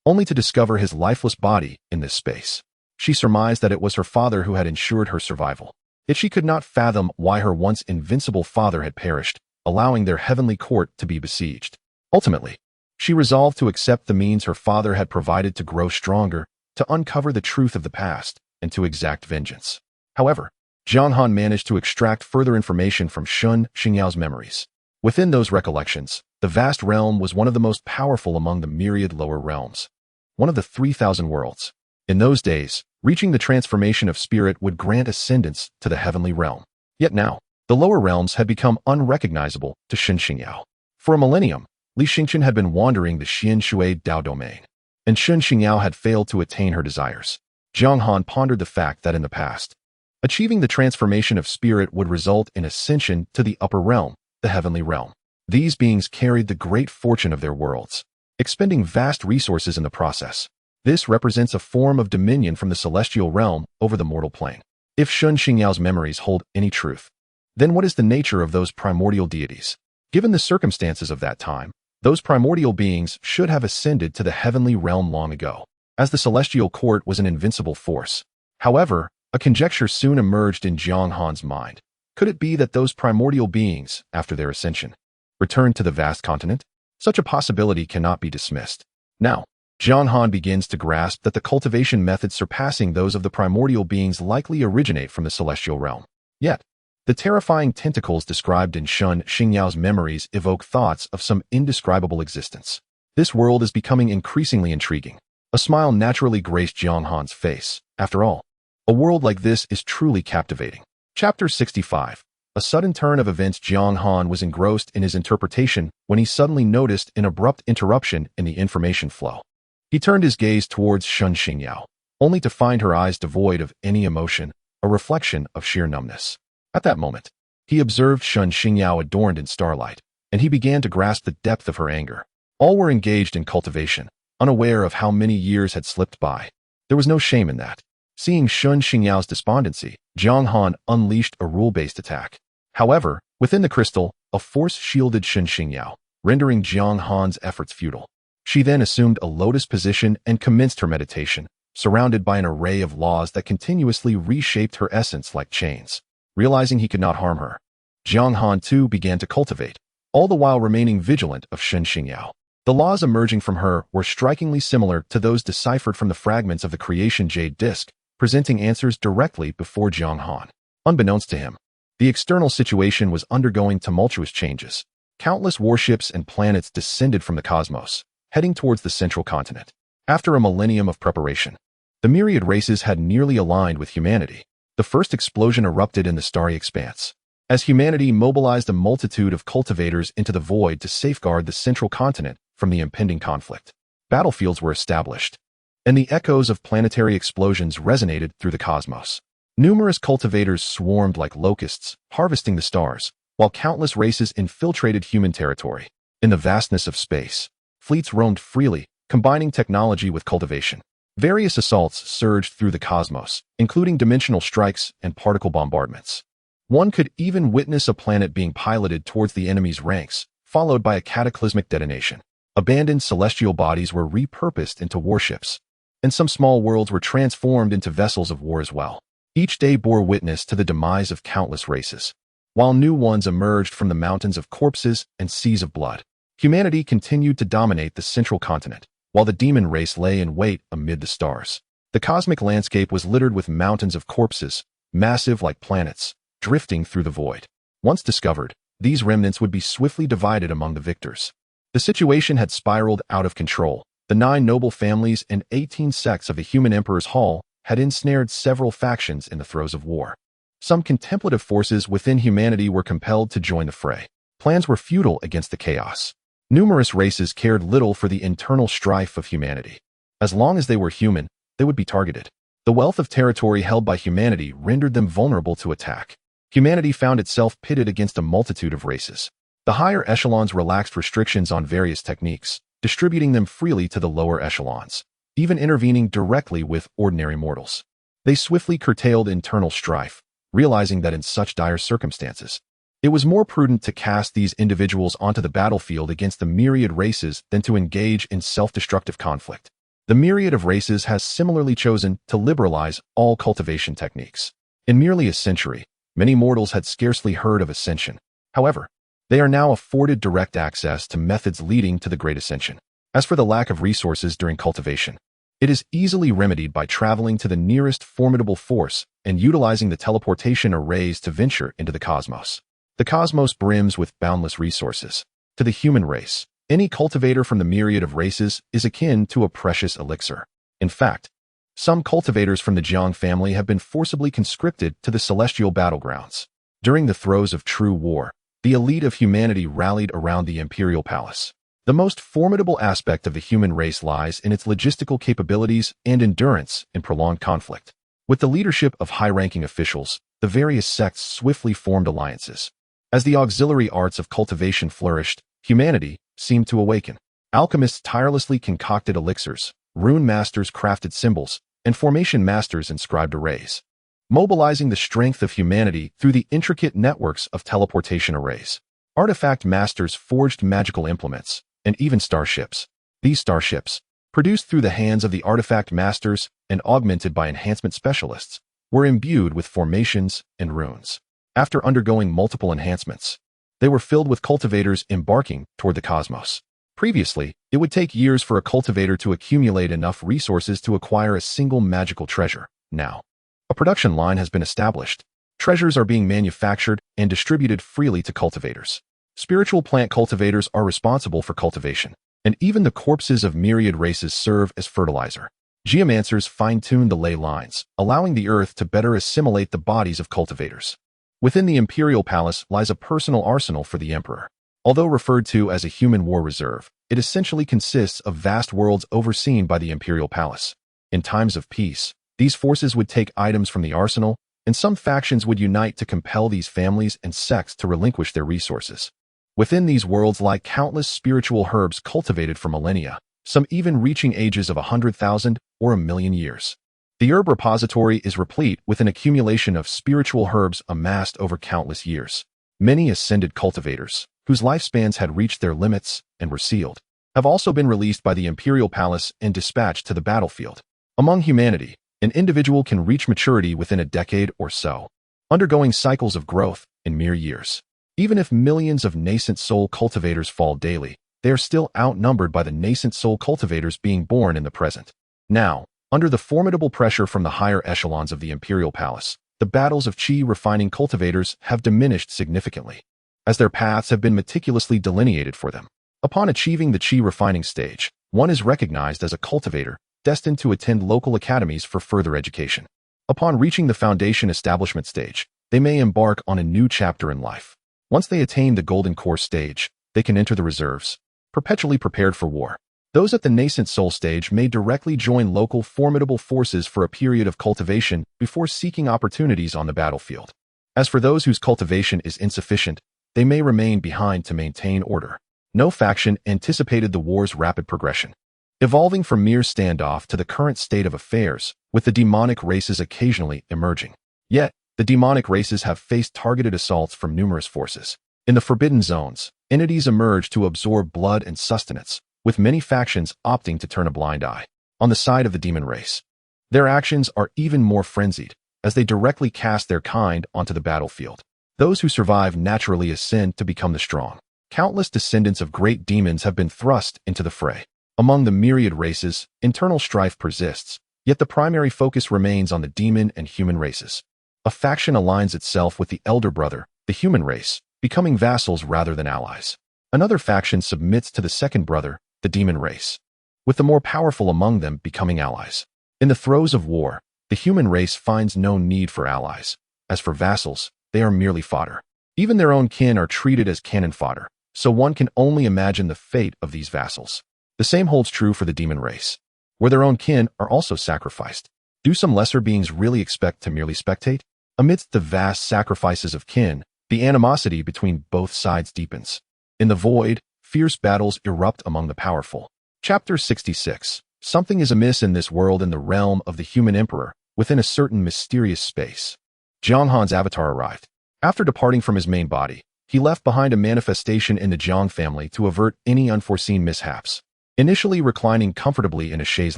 only to discover his lifeless body in this space. She surmised that it was her father who had ensured her survival. Yet she could not fathom why her once invincible father had perished, allowing their heavenly court to be besieged. Ultimately, she resolved to accept the means her father had provided to grow stronger, to uncover the truth of the past, and to exact vengeance. However, Jiang Han managed to extract further information from Shen Xingyao's memories. Within those recollections, the vast realm was one of the most powerful among the myriad lower realms, one of the 3,000 worlds. In those days, reaching the transformation of spirit would grant ascendance to the heavenly realm. Yet now, the lower realms had become unrecognizable to Shen Xingyao. For a millennium, Li Xingchen had been wandering the Xian Shui Dao domain, and Shen Xingyao had failed to attain her desires. Jiang Han pondered the fact that in the past, achieving the transformation of spirit would result in ascension to the upper realm, the heavenly realm. These beings carried the great fortune of their worlds, expending vast resources in the process. This represents a form of dominion from the celestial realm over the mortal plane. If Shun Xingyao's memories hold any truth, then what is the nature of those primordial deities? Given the circumstances of that time, those primordial beings should have ascended to the heavenly realm long ago, as the celestial court was an invincible force. However, a conjecture soon emerged in Jiang Han's mind. Could it be that those primordial beings, after their ascension, returned to the vast continent? Such a possibility cannot be dismissed. Now, Jiang Han begins to grasp that the cultivation methods surpassing those of the primordial beings likely originate from the celestial realm. Yet, the terrifying tentacles described in Shun Xingyao's memories evoke thoughts of some indescribable existence. This world is becoming increasingly intriguing. A smile naturally graced Jiang Han's face. After all, a world like this is truly captivating. Chapter 65. A sudden turn of events. Jiang Han was engrossed in his interpretation when he suddenly noticed an abrupt interruption in the information flow. He turned his gaze towards Shun Xingyao, only to find her eyes devoid of any emotion, a reflection of sheer numbness. At that moment, he observed Shun Xingyao adorned in starlight, and he began to grasp the depth of her anger. All were engaged in cultivation, unaware of how many years had slipped by. There was no shame in that. Seeing Shun Xingyao's despondency, Jiang Han unleashed a rule-based attack. However, within the crystal, a force shielded Shun Xingyao, rendering Jiang Han's efforts futile. She then assumed a lotus position and commenced her meditation, surrounded by an array of laws that continuously reshaped her essence like chains. Realizing he could not harm her, Jiang Han too began to cultivate, all the while remaining vigilant of Shun Xingyao. The laws emerging from her were strikingly similar to those deciphered from the fragments of the creation jade disk, presenting answers directly before Jiang Han. Unbeknownst to him, the external situation was undergoing tumultuous changes. Countless warships and planets descended from the cosmos, heading towards the central continent. After a millennium of preparation, the myriad races had nearly aligned with humanity. The first explosion erupted in the starry expanse, as humanity mobilized a multitude of cultivators into the void to safeguard the central continent from the impending conflict. Battlefields were established, and the echoes of planetary explosions resonated through the cosmos. Numerous cultivators swarmed like locusts, harvesting the stars, while countless races infiltrated human territory. In the vastness of space, fleets roamed freely, combining technology with cultivation. Various assaults surged through the cosmos, including dimensional strikes and particle bombardments. One could even witness a planet being piloted towards the enemy's ranks, followed by a cataclysmic detonation. Abandoned celestial bodies were repurposed into warships, and some small worlds were transformed into vessels of war as well. Each day bore witness to the demise of countless races, while new ones emerged from the mountains of corpses and seas of blood. Humanity continued to dominate the central continent, while the demon race lay in wait amid the stars. The cosmic landscape was littered with mountains of corpses, massive like planets, drifting through the void. Once discovered, these remnants would be swiftly divided among the victors. The situation had spiraled out of control. The 9 noble families and 18 sects of the human emperor's hall had ensnared several factions in the throes of war. Some contemplative forces within humanity were compelled to join the fray. Plans were futile against the chaos. Numerous races cared little for the internal strife of humanity. As long as they were human, they would be targeted. The wealth of territory held by humanity rendered them vulnerable to attack. Humanity found itself pitted against a multitude of races. The higher echelons relaxed restrictions on various techniques, distributing them freely to the lower echelons, even intervening directly with ordinary mortals. They swiftly curtailed internal strife, realizing that in such dire circumstances, it was more prudent to cast these individuals onto the battlefield against the myriad races than to engage in self-destructive conflict. The myriad of races has similarly chosen to liberalize all cultivation techniques. In merely a century, many mortals had scarcely heard of ascension. However, they are now afforded direct access to methods leading to the Great Ascension. As for the lack of resources during cultivation, it is easily remedied by traveling to the nearest formidable force and utilizing the teleportation arrays to venture into the cosmos. The cosmos brims with boundless resources. To the human race, any cultivator from the myriad of races is akin to a precious elixir. In fact, some cultivators from the Jiang family have been forcibly conscripted to the celestial battlegrounds. During the throes of true war, the elite of humanity rallied around the imperial palace. The most formidable aspect of the human race lies in its logistical capabilities and endurance in prolonged conflict. With the leadership of high-ranking officials, the various sects swiftly formed alliances. As the auxiliary arts of cultivation flourished, humanity seemed to awaken. Alchemists tirelessly concocted elixirs, rune masters crafted symbols, and formation masters inscribed arrays. mobilizing the strength of humanity through the intricate networks of teleportation arrays. Artifact masters forged magical implements, and even starships. These starships, produced through the hands of the artifact masters and augmented by enhancement specialists, were imbued with formations and runes. After undergoing multiple enhancements, they were filled with cultivators embarking toward the cosmos. Previously, it would take years for a cultivator to accumulate enough resources to acquire a single magical treasure. Now, a production line has been established. Treasures are being manufactured and distributed freely to cultivators. Spiritual plant cultivators are responsible for cultivation, and even the corpses of myriad races serve as fertilizer. Geomancers fine-tune the ley lines, allowing the earth to better assimilate the bodies of cultivators. Within the Imperial Palace lies a personal arsenal for the Emperor. Although referred to as a human war reserve, it essentially consists of vast worlds overseen by the Imperial Palace. In times of peace, these forces would take items from the arsenal, and some factions would unite to compel these families and sects to relinquish their resources. Within these worlds lie countless spiritual herbs cultivated for millennia, some even reaching ages of 100,000 or 1,000,000 years. The herb repository is replete with an accumulation of spiritual herbs amassed over countless years. Many ascended cultivators, whose lifespans had reached their limits and were sealed, have also been released by the Imperial Palace and dispatched to the battlefield. Among humanity, an individual can reach maturity within a decade or so, undergoing cycles of growth in mere years. Even if millions of nascent soul cultivators fall daily, they are still outnumbered by the nascent soul cultivators being born in the present. Now, under the formidable pressure from the higher echelons of the Imperial Palace, the battles of chi refining cultivators have diminished significantly, as their paths have been meticulously delineated for them. Upon achieving the chi refining stage, one is recognized as a cultivator, destined to attend local academies for further education. Upon reaching the foundation establishment stage, they may embark on a new chapter in life. Once they attain the golden core stage, they can enter the reserves, perpetually prepared for war. Those at the nascent soul stage may directly join local formidable forces for a period of cultivation before seeking opportunities on the battlefield. As for those whose cultivation is insufficient, they may remain behind to maintain order. No faction anticipated the war's rapid progression, evolving from mere standoff to the current state of affairs, with the demonic races occasionally emerging. Yet, the demonic races have faced targeted assaults from numerous forces. In the forbidden zones, entities emerge to absorb blood and sustenance, with many factions opting to turn a blind eye. On the side of the demon race, their actions are even more frenzied, as they directly cast their kind onto the battlefield. Those who survive naturally ascend to become the strong. Countless descendants of great demons have been thrust into the fray. Among the myriad races, internal strife persists, yet the primary focus remains on the demon and human races. A faction aligns itself with the elder brother, the human race, becoming vassals rather than allies. Another faction submits to the second brother, the demon race, with the more powerful among them becoming allies. In the throes of war, the human race finds no need for allies. As for vassals, they are merely fodder. Even their own kin are treated as cannon fodder, so one can only imagine the fate of these vassals. The same holds true for the demon race, where their own kin are also sacrificed. Do some lesser beings really expect to merely spectate? Amidst the vast sacrifices of kin, the animosity between both sides deepens. In the void, fierce battles erupt among the powerful. Chapter 66. Something is amiss in this world in the realm of the human emperor, within a certain mysterious space. Jiang Han's avatar arrived. After departing from his main body, he left behind a manifestation in the Jiang family to avert any unforeseen mishaps. Initially reclining comfortably in a chaise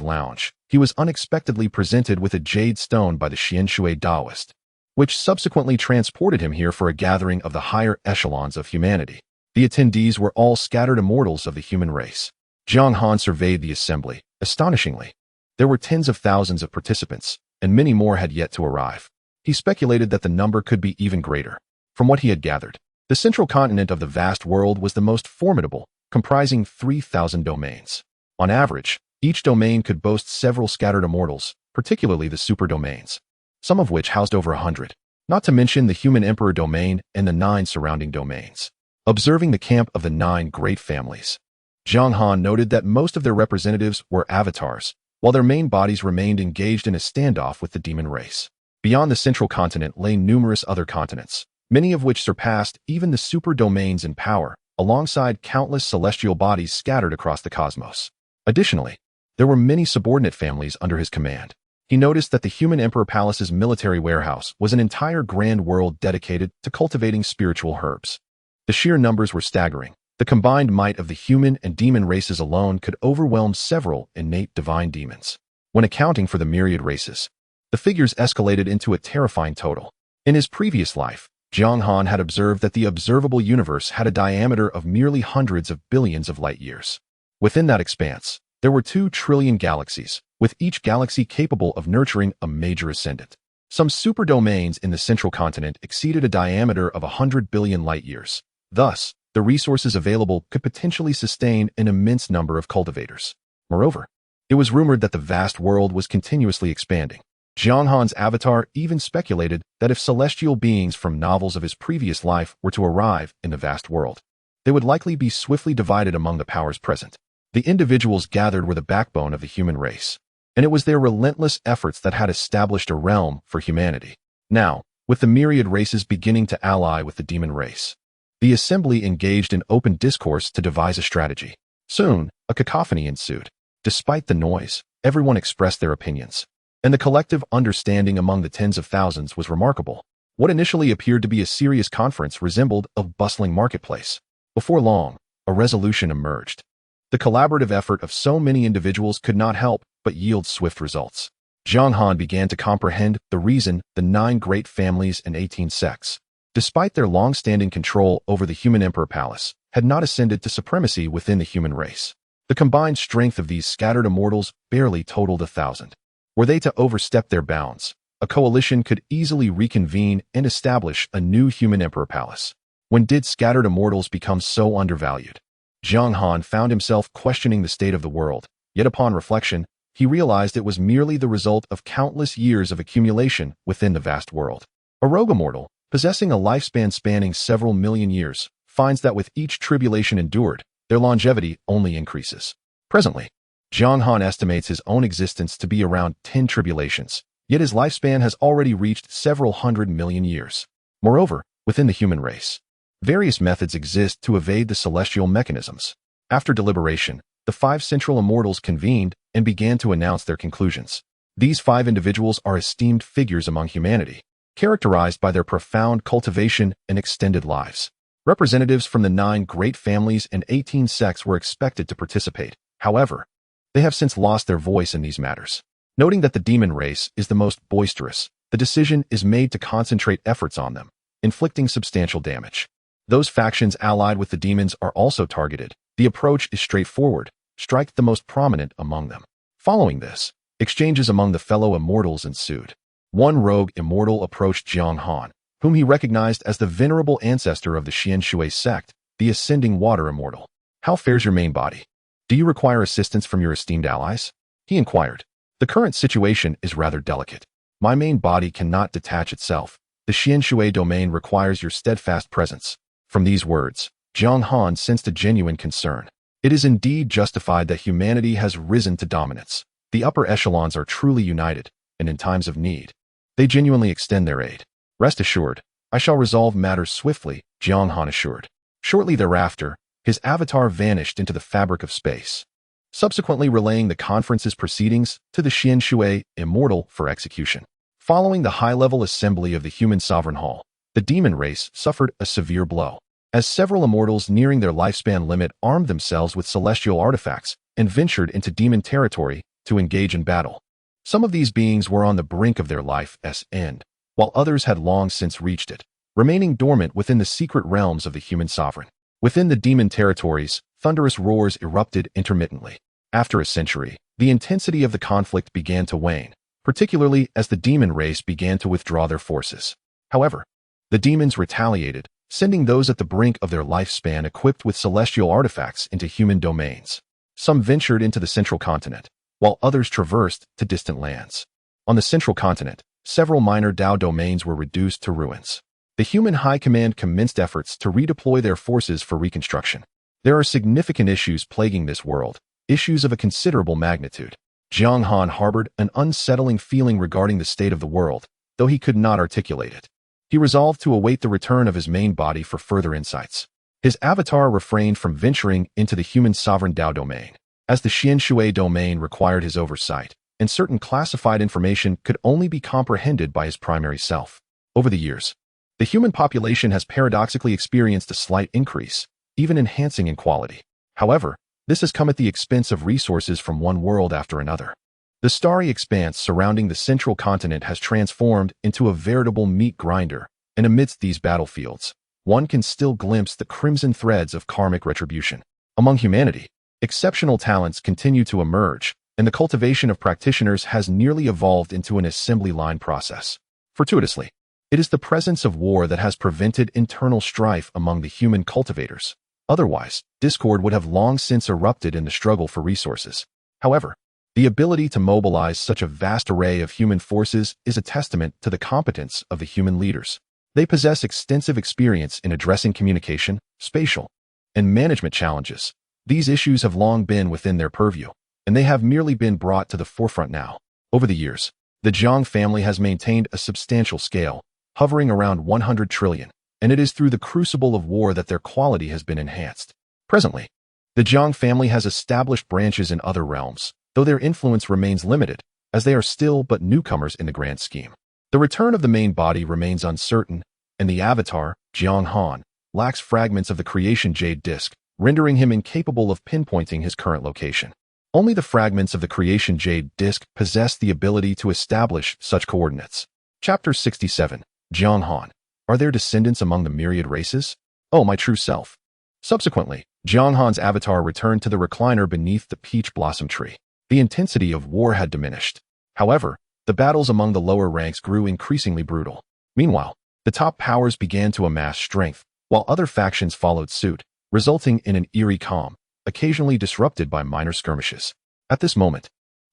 lounge, he was unexpectedly presented with a jade stone by the Xianshui Taoist, which subsequently transported him here for a gathering of the higher echelons of humanity. The attendees were all scattered immortals of the human race. Jiang Han surveyed the assembly. Astonishingly, there were tens of thousands of participants, and many more had yet to arrive. He speculated that the number could be even greater. From what he had gathered, the central continent of the vast world was the most formidable, comprising 3,000 domains. On average, each domain could boast several scattered immortals, particularly the super domains, some of which housed over 100, not to mention the human emperor domain and the 9 surrounding domains. Observing the camp of the 9 great families, Jiang Han noted that most of their representatives were avatars, while their main bodies remained engaged in a standoff with the demon race. Beyond the central continent lay numerous other continents, many of which surpassed even the super domains in power, alongside countless celestial bodies scattered across the cosmos. Additionally, there were many subordinate families under his command. he noticed that the human Emperor Palace's military warehouse was an entire grand world dedicated to cultivating spiritual herbs. The sheer numbers were staggering. The combined might of the human and demon races alone could overwhelm several innate divine demons. When accounting for the myriad races, the figures escalated into a terrifying total. In his previous life, Jiang Han had observed that the observable universe had a diameter of merely hundreds of billions of light years. Within that expanse, there were 2 trillion galaxies, with each galaxy capable of nurturing a major ascendant. Some superdomains in the central continent exceeded a diameter of 100 billion light years. Thus, the resources available could potentially sustain an immense number of cultivators. Moreover, it was rumored that the vast world was continuously expanding. Jiang Han's avatar even speculated that if celestial beings from novels of his previous life were to arrive in the vast world, they would likely be swiftly divided among the powers present. The individuals gathered were the backbone of the human race, and it was their relentless efforts that had established a realm for humanity. Now, with the myriad races beginning to ally with the demon race, the assembly engaged in open discourse to devise a strategy. Soon, a cacophony ensued. Despite the noise, everyone expressed their opinions, and the collective understanding among the tens of thousands was remarkable. What initially appeared to be a serious conference resembled a bustling marketplace. Before long, a resolution emerged. The collaborative effort of so many individuals could not help but yield swift results. Jiang Han began to comprehend the reason the 9 great families and 18 sects, despite their long-standing control over the human Emperor Palace, had not ascended to supremacy within the human race. The combined strength of these scattered immortals barely totaled 1,000. Were they to overstep their bounds, a coalition could easily reconvene and establish a new human Emperor Palace. When did scattered immortals become so undervalued? Jiang Han found himself questioning the state of the world, yet upon reflection, he realized it was merely the result of countless years of accumulation within the vast world. A rogue immortal, possessing a lifespan spanning several million years, finds that with each tribulation endured, their longevity only increases. Presently, Jiang Han estimates his own existence to be around 10 tribulations, yet his lifespan has already reached several hundred million years. Moreover, within the human race, various methods exist to evade the celestial mechanisms. After deliberation, the 5 central immortals convened and began to announce their conclusions. These 5 individuals are esteemed figures among humanity, characterized by their profound cultivation and extended lives. Representatives from the 9 great families and 18 sects were expected to participate. However, they have since lost their voice in these matters. Noting that the demon race is the most boisterous, the decision is made to concentrate efforts on them, inflicting substantial damage. Those factions allied with the demons are also targeted. The approach is straightforward: strike the most prominent among them. Following this, exchanges among the fellow immortals ensued. One rogue immortal approached Jiang Han, whom he recognized as the venerable ancestor of the Xianshui sect, the ascending water immortal. "How fares your main body? Do you require assistance from your esteemed allies?" he inquired. "The current situation is rather delicate. My main body cannot detach itself. The Xianshui domain requires your steadfast presence." From these words, Jiang Han sensed a genuine concern. It is indeed justified that humanity has risen to dominance. The upper echelons are truly united, and in times of need, they genuinely extend their aid. "Rest assured, I shall resolve matters swiftly," Jiang Han assured. Shortly thereafter, his avatar vanished into the fabric of space, subsequently relaying the conference's proceedings to the Xianshui Immortal for execution. Following the high-level assembly of the Human Sovereign Hall, the demon race suffered a severe blow, as several immortals nearing their lifespan limit armed themselves with celestial artifacts and ventured into demon territory to engage in battle. Some of these beings were on the brink of their life's end, while others had long since reached it, remaining dormant within the secret realms of the human sovereign. Within the demon territories, thunderous roars erupted intermittently. After a century, the intensity of the conflict began to wane, particularly as the demon race began to withdraw their forces. However, the demons retaliated, sending those at the brink of their lifespan equipped with celestial artifacts into human domains. Some ventured into the central continent, while others traversed to distant lands. On the central continent, several minor Dao domains were reduced to ruins. The human high command commenced efforts to redeploy their forces for reconstruction. There are significant issues plaguing this world, issues of a considerable magnitude. Jiang Han harbored an unsettling feeling regarding the state of the world, though he could not articulate it. He resolved to await the return of his main body for further insights. His avatar refrained from venturing into the human sovereign Dao domain, as the Xianshui domain required his oversight, and certain classified information could only be comprehended by his primary self. Over the years, the human population has paradoxically experienced a slight increase, even enhancing in quality. However, this has come at the expense of resources from one world after another. The starry expanse surrounding the central continent has transformed into a veritable meat grinder, and amidst these battlefields, one can still glimpse the crimson threads of karmic retribution. Among humanity, exceptional talents continue to emerge, and the cultivation of practitioners has nearly evolved into an assembly line process. Fortuitously, it is the presence of war that has prevented internal strife among the human cultivators. Otherwise, discord would have long since erupted in the struggle for resources. However, the ability to mobilize such a vast array of human forces is a testament to the competence of the human leaders. They possess extensive experience in addressing communication, spatial, and management challenges. These issues have long been within their purview, and they have merely been brought to the forefront now. Over the years, the Jiang family has maintained a substantial scale, hovering around 100 trillion, and it is through the crucible of war that their quality has been enhanced. Presently, the Jiang family has established branches in other realms, though their influence remains limited, as they are still but newcomers in the grand scheme. The return of the main body remains uncertain, and the avatar, Jiang Han, lacks fragments of the creation jade disc, rendering him incapable of pinpointing his current location. Only the fragments of the creation jade disc possess the ability to establish such coordinates. Chapter 67. Jiang Han. Are there descendants among the myriad races? Oh, my true self. Subsequently, Jiang Han's avatar returned to the recliner beneath the peach blossom tree. The intensity of war had diminished. However, the battles among the lower ranks grew increasingly brutal. Meanwhile, the top powers began to amass strength, while other factions followed suit, resulting in an eerie calm, occasionally disrupted by minor skirmishes. At this moment,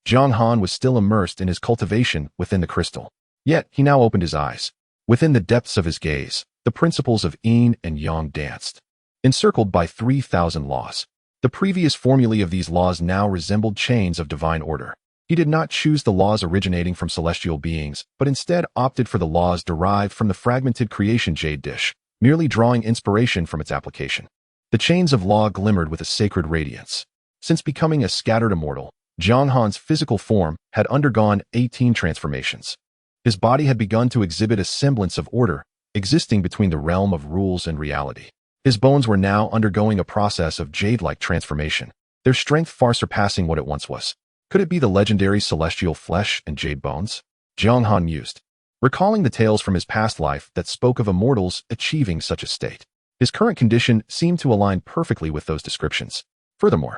Jiang Han was still immersed in his cultivation within the crystal. Yet, he now opened his eyes. Within the depths of his gaze, the principles of yin and yang danced. Encircled by 3,000 laws, the previous formulae of these laws now resembled chains of divine order. He did not choose the laws originating from celestial beings, but instead opted for the laws derived from the fragmented creation jade dish, merely drawing inspiration from its application. The chains of law glimmered with a sacred radiance. Since becoming a scattered immortal, Jiang Han's physical form had undergone 18 transformations. His body had begun to exhibit a semblance of order, existing between the realm of rules and reality. His bones were now undergoing a process of jade-like transformation, their strength far surpassing what it once was. Could it be the legendary celestial flesh and jade bones? Jiang Han mused, recalling the tales from his past life that spoke of immortals achieving such a state. His current condition seemed to align perfectly with those descriptions. Furthermore,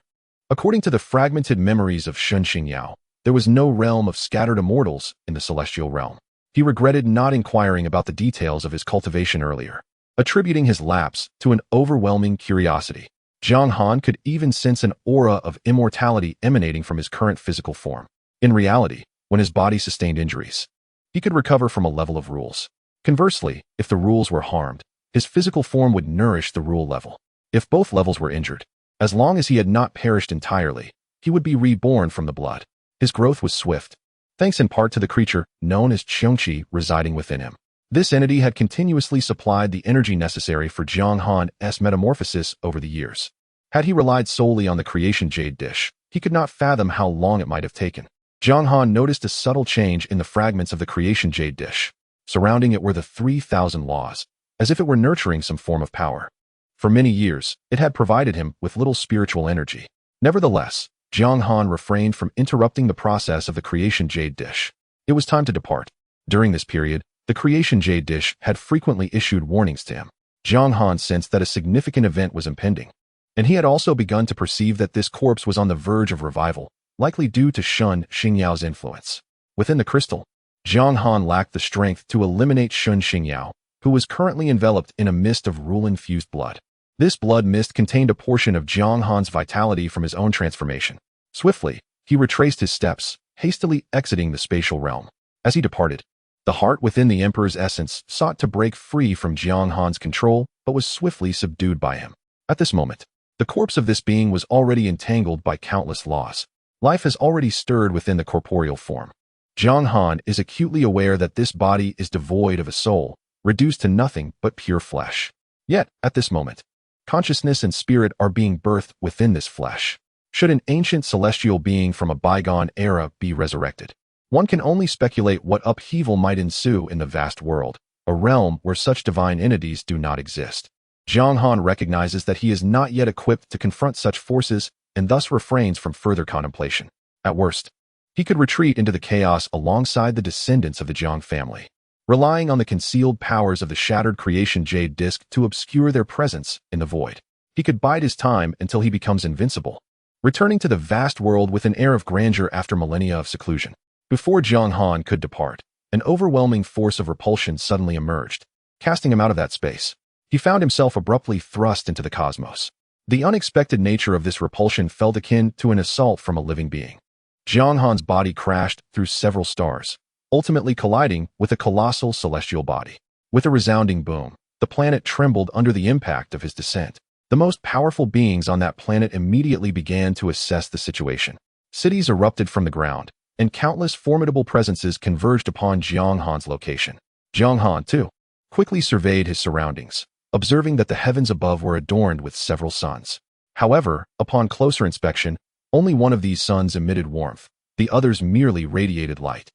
according to the fragmented memories of Shun Xingyao, there was no realm of scattered immortals in the celestial realm. He regretted not inquiring about the details of his cultivation earlier, attributing his lapse to an overwhelming curiosity. Jiang Han could even sense an aura of immortality emanating from his current physical form. In reality, when his body sustained injuries, he could recover from a level of rules. Conversely, if the rules were harmed, his physical form would nourish the rule level. If both levels were injured, as long as he had not perished entirely, he would be reborn from the blood. His growth was swift, thanks in part to the creature known as Qiongqi residing within him. This entity had continuously supplied the energy necessary for Jiang Han's metamorphosis over the years. Had he relied solely on the creation jade dish, he could not fathom how long it might have taken. Jiang Han noticed a subtle change in the fragments of the creation jade dish. Surrounding it were the 3,000 laws, as if it were nurturing some form of power. For many years, it had provided him with little spiritual energy. Nevertheless, Jiang Han refrained from interrupting the process of the creation jade dish. It was time to depart. During this period, the creation jade dish had frequently issued warnings to him. Jiang Han sensed that a significant event was impending, and he had also begun to perceive that this corpse was on the verge of revival, likely due to Shun Xingyao's influence. Within the crystal, Jiang Han lacked the strength to eliminate Shun Xingyao, who was currently enveloped in a mist of rule-infused blood. This blood mist contained a portion of Jiang Han's vitality from his own transformation. Swiftly, he retraced his steps, hastily exiting the spatial realm. As he departed, the heart within the Emperor's essence sought to break free from Jiang Han's control, but was swiftly subdued by him. At this moment, the corpse of this being was already entangled by countless laws. Life has already stirred within the corporeal form. Jiang Han is acutely aware that this body is devoid of a soul, reduced to nothing but pure flesh. Yet, at this moment, consciousness and spirit are being birthed within this flesh. Should an ancient celestial being from a bygone era be resurrected? One can only speculate what upheaval might ensue in the vast world, a realm where such divine entities do not exist. Jiang Han recognizes that he is not yet equipped to confront such forces and thus refrains from further contemplation. At worst, he could retreat into the chaos alongside the descendants of the Jiang family, relying on the concealed powers of the shattered creation jade disk to obscure their presence in the void. He could bide his time until he becomes invincible, returning to the vast world with an air of grandeur after millennia of seclusion. Before Jiang Han could depart, an overwhelming force of repulsion suddenly emerged, casting him out of that space. He found himself abruptly thrust into the cosmos. The unexpected nature of this repulsion felt akin to an assault from a living being. Jiang Han's body crashed through several stars, ultimately colliding with a colossal celestial body. With a resounding boom, the planet trembled under the impact of his descent. The most powerful beings on that planet immediately began to assess the situation. Cities erupted from the ground, and countless formidable presences converged upon Jiang Han's location. Jiang Han, too, quickly surveyed his surroundings, observing that the heavens above were adorned with several suns. However, upon closer inspection, only one of these suns emitted warmth, the others merely radiated light.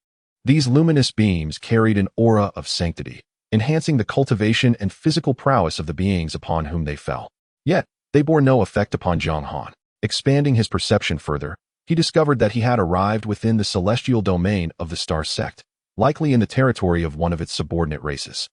These luminous beams carried an aura of sanctity, enhancing the cultivation and physical prowess of the beings upon whom they fell. Yet, they bore no effect upon Jiang Han. Expanding his perception further, he discovered that he had arrived within the celestial domain of the star sect, likely in the territory of one of its subordinate races.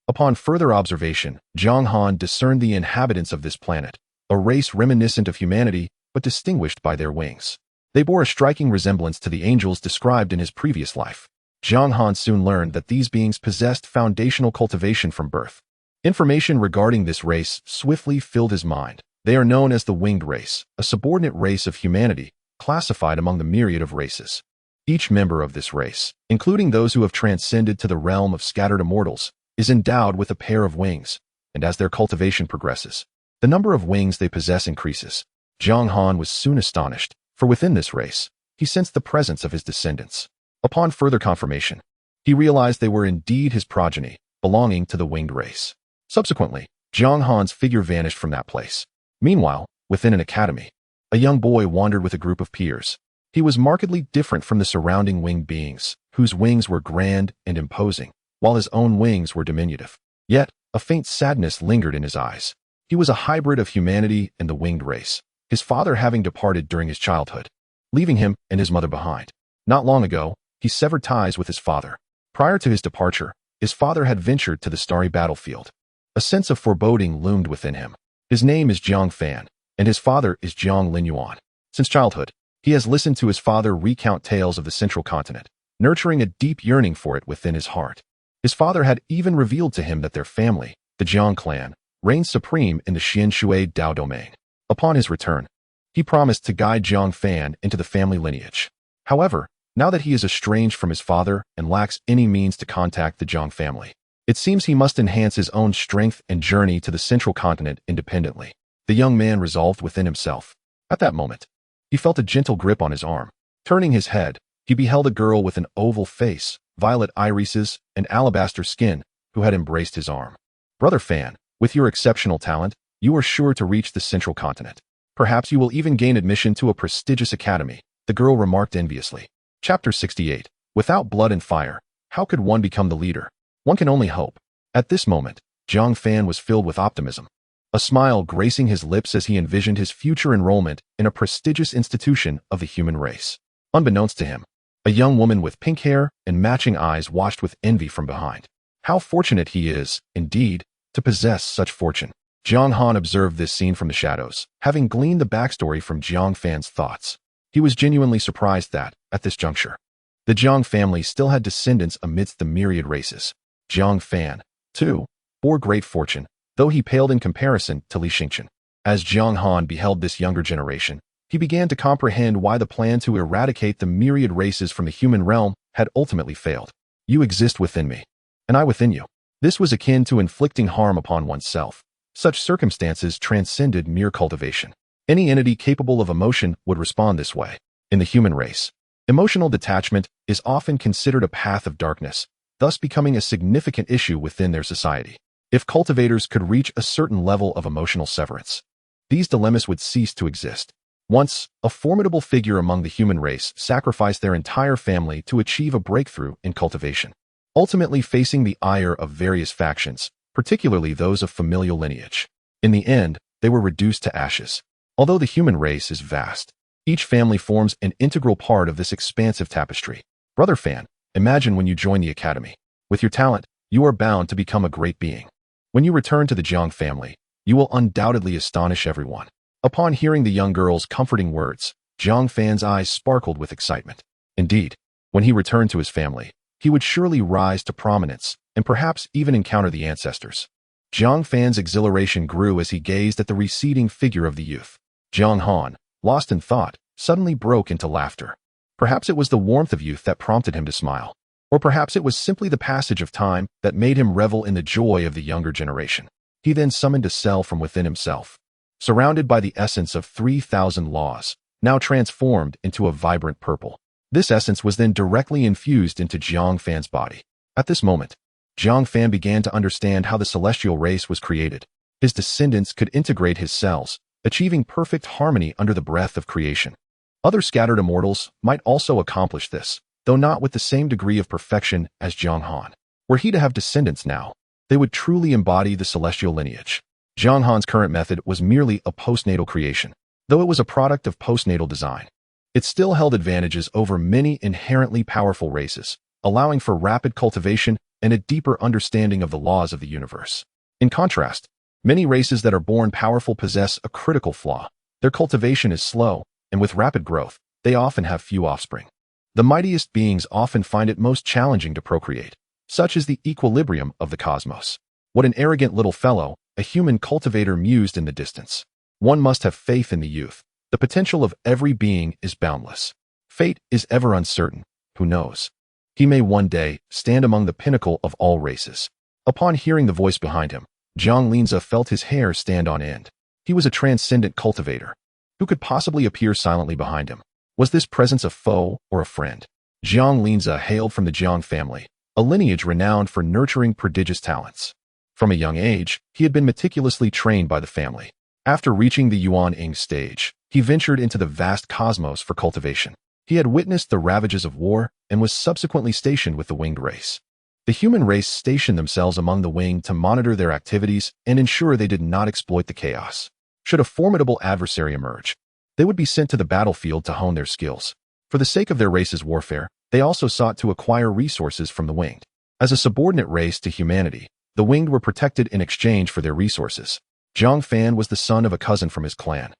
Upon further observation, Jiang Han discerned the inhabitants of this planet, a race reminiscent of humanity but distinguished by their wings. They bore a striking resemblance to the angels described in his previous life. Jiang Han soon learned that these beings possessed foundational cultivation from birth. Information regarding this race swiftly filled his mind. They are known as the winged race, a subordinate race of humanity, classified among the myriad of races. Each member of this race, including those who have transcended to the realm of scattered immortals, is endowed with a pair of wings, and as their cultivation progresses, the number of wings they possess increases. Jiang Han was soon astonished, for within this race, he sensed the presence of his descendants. Upon further confirmation, he realized they were indeed his progeny, belonging to the winged race. Subsequently, Jiang Han's figure vanished from that place. Meanwhile, within an academy, a young boy wandered with a group of peers. He was markedly different from the surrounding winged beings, whose wings were grand and imposing, while his own wings were diminutive. Yet, a faint sadness lingered in his eyes. He was a hybrid of humanity and the winged race, his father having departed during his childhood, leaving him and his mother behind. Not long ago, he severed ties with his father. Prior to his departure, his father had ventured to the starry battlefield. A sense of foreboding loomed within him. His name is Jiang Fan, and his father is Jiang Linyuan. Since childhood, he has listened to his father recount tales of the central continent, nurturing a deep yearning for it within his heart. His father had even revealed to him that their family, the Jiang clan, reigned supreme in the Xianshui Dao domain. Upon his return, he promised to guide Jiang Fan into the family lineage. However, now that he is estranged from his father and lacks any means to contact the Jiang family, it seems he must enhance his own strength and journey to the central continent independently. The young man resolved within himself. At that moment, he felt a gentle grip on his arm. Turning his head, he beheld a girl with an oval face, violet irises, and alabaster skin, who had embraced his arm. Brother Fan, with your exceptional talent, you are sure to reach the central continent. Perhaps you will even gain admission to a prestigious academy, the girl remarked enviously. Chapter 68. Without blood and fire, how could one become the leader? One can only hope. At this moment, Jiang Fan was filled with optimism, a smile gracing his lips as he envisioned his future enrollment in a prestigious institution of the human race. Unbeknownst to him, a young woman with pink hair and matching eyes watched with envy from behind. How fortunate he is, indeed, to possess such fortune. Jiang Han observed this scene from the shadows, having gleaned the backstory from Jiang Fan's thoughts. He was genuinely surprised that, at this juncture, the Jiang family still had descendants amidst the myriad races. Jiang Fan, too, bore great fortune, though he paled in comparison to Li Xingchen. As Jiang Han beheld this younger generation, he began to comprehend why the plan to eradicate the myriad races from the human realm had ultimately failed. You exist within me, and I within you. This was akin to inflicting harm upon oneself. Such circumstances transcended mere cultivation. Any entity capable of emotion would respond this way. In the human race, emotional detachment is often considered a path of darkness, thus becoming a significant issue within their society. If cultivators could reach a certain level of emotional severance, these dilemmas would cease to exist. Once, a formidable figure among the human race sacrificed their entire family to achieve a breakthrough in cultivation, ultimately facing the ire of various factions, particularly those of familial lineage. In the end, they were reduced to ashes. Although the human race is vast, each family forms an integral part of this expansive tapestry. Brother Fan, imagine when you join the academy. With your talent, you are bound to become a great being. When you return to the Jiang family, you will undoubtedly astonish everyone. Upon hearing the young girl's comforting words, Jiang Fan's eyes sparkled with excitement. Indeed, when he returned to his family, he would surely rise to prominence and perhaps even encounter the ancestors. Jiang Fan's exhilaration grew as he gazed at the receding figure of the youth. Jiang Han, lost in thought, suddenly broke into laughter. Perhaps it was the warmth of youth that prompted him to smile. Or perhaps it was simply the passage of time that made him revel in the joy of the younger generation. He then summoned a cell from within himself, surrounded by the essence of 3,000 laws, now transformed into a vibrant purple. This essence was then directly infused into Jiang Fan's body. At this moment, Jiang Fan began to understand how the celestial race was created. His descendants could integrate his cells, achieving perfect harmony under the breath of creation. Other scattered immortals might also accomplish this, though not with the same degree of perfection as Jiang Han. Were he to have descendants now, they would truly embody the celestial lineage. Jiang Han's current method was merely a postnatal creation, though it was a product of postnatal design. It still held advantages over many inherently powerful races, allowing for rapid cultivation and a deeper understanding of the laws of the universe. In contrast, many races that are born powerful possess a critical flaw. Their cultivation is slow, and with rapid growth, they often have few offspring. The mightiest beings often find it most challenging to procreate. Such is the equilibrium of the cosmos. What an arrogant little fellow, a human cultivator mused in the distance. One must have faith in the youth. The potential of every being is boundless. Fate is ever uncertain. Who knows? He may one day stand among the pinnacle of all races. Upon hearing the voice behind him, Jiang Linza felt his hair stand on end. He was a transcendent cultivator. Who could possibly appear silently behind him? Was this presence a foe or a friend? Jiang Linza hailed from the Jiang family, a lineage renowned for nurturing prodigious talents. From a young age, he had been meticulously trained by the family. After reaching the Yuan-Ing stage, he ventured into the vast cosmos for cultivation. He had witnessed the ravages of war and was subsequently stationed with the winged race. The human race stationed themselves among the winged to monitor their activities and ensure they did not exploit the chaos. Should a formidable adversary emerge, they would be sent to the battlefield to hone their skills. For the sake of their race's warfare, they also sought to acquire resources from the winged. As a subordinate race to humanity, the winged were protected in exchange for their resources. Jiang Fan was the son of a cousin from his clan,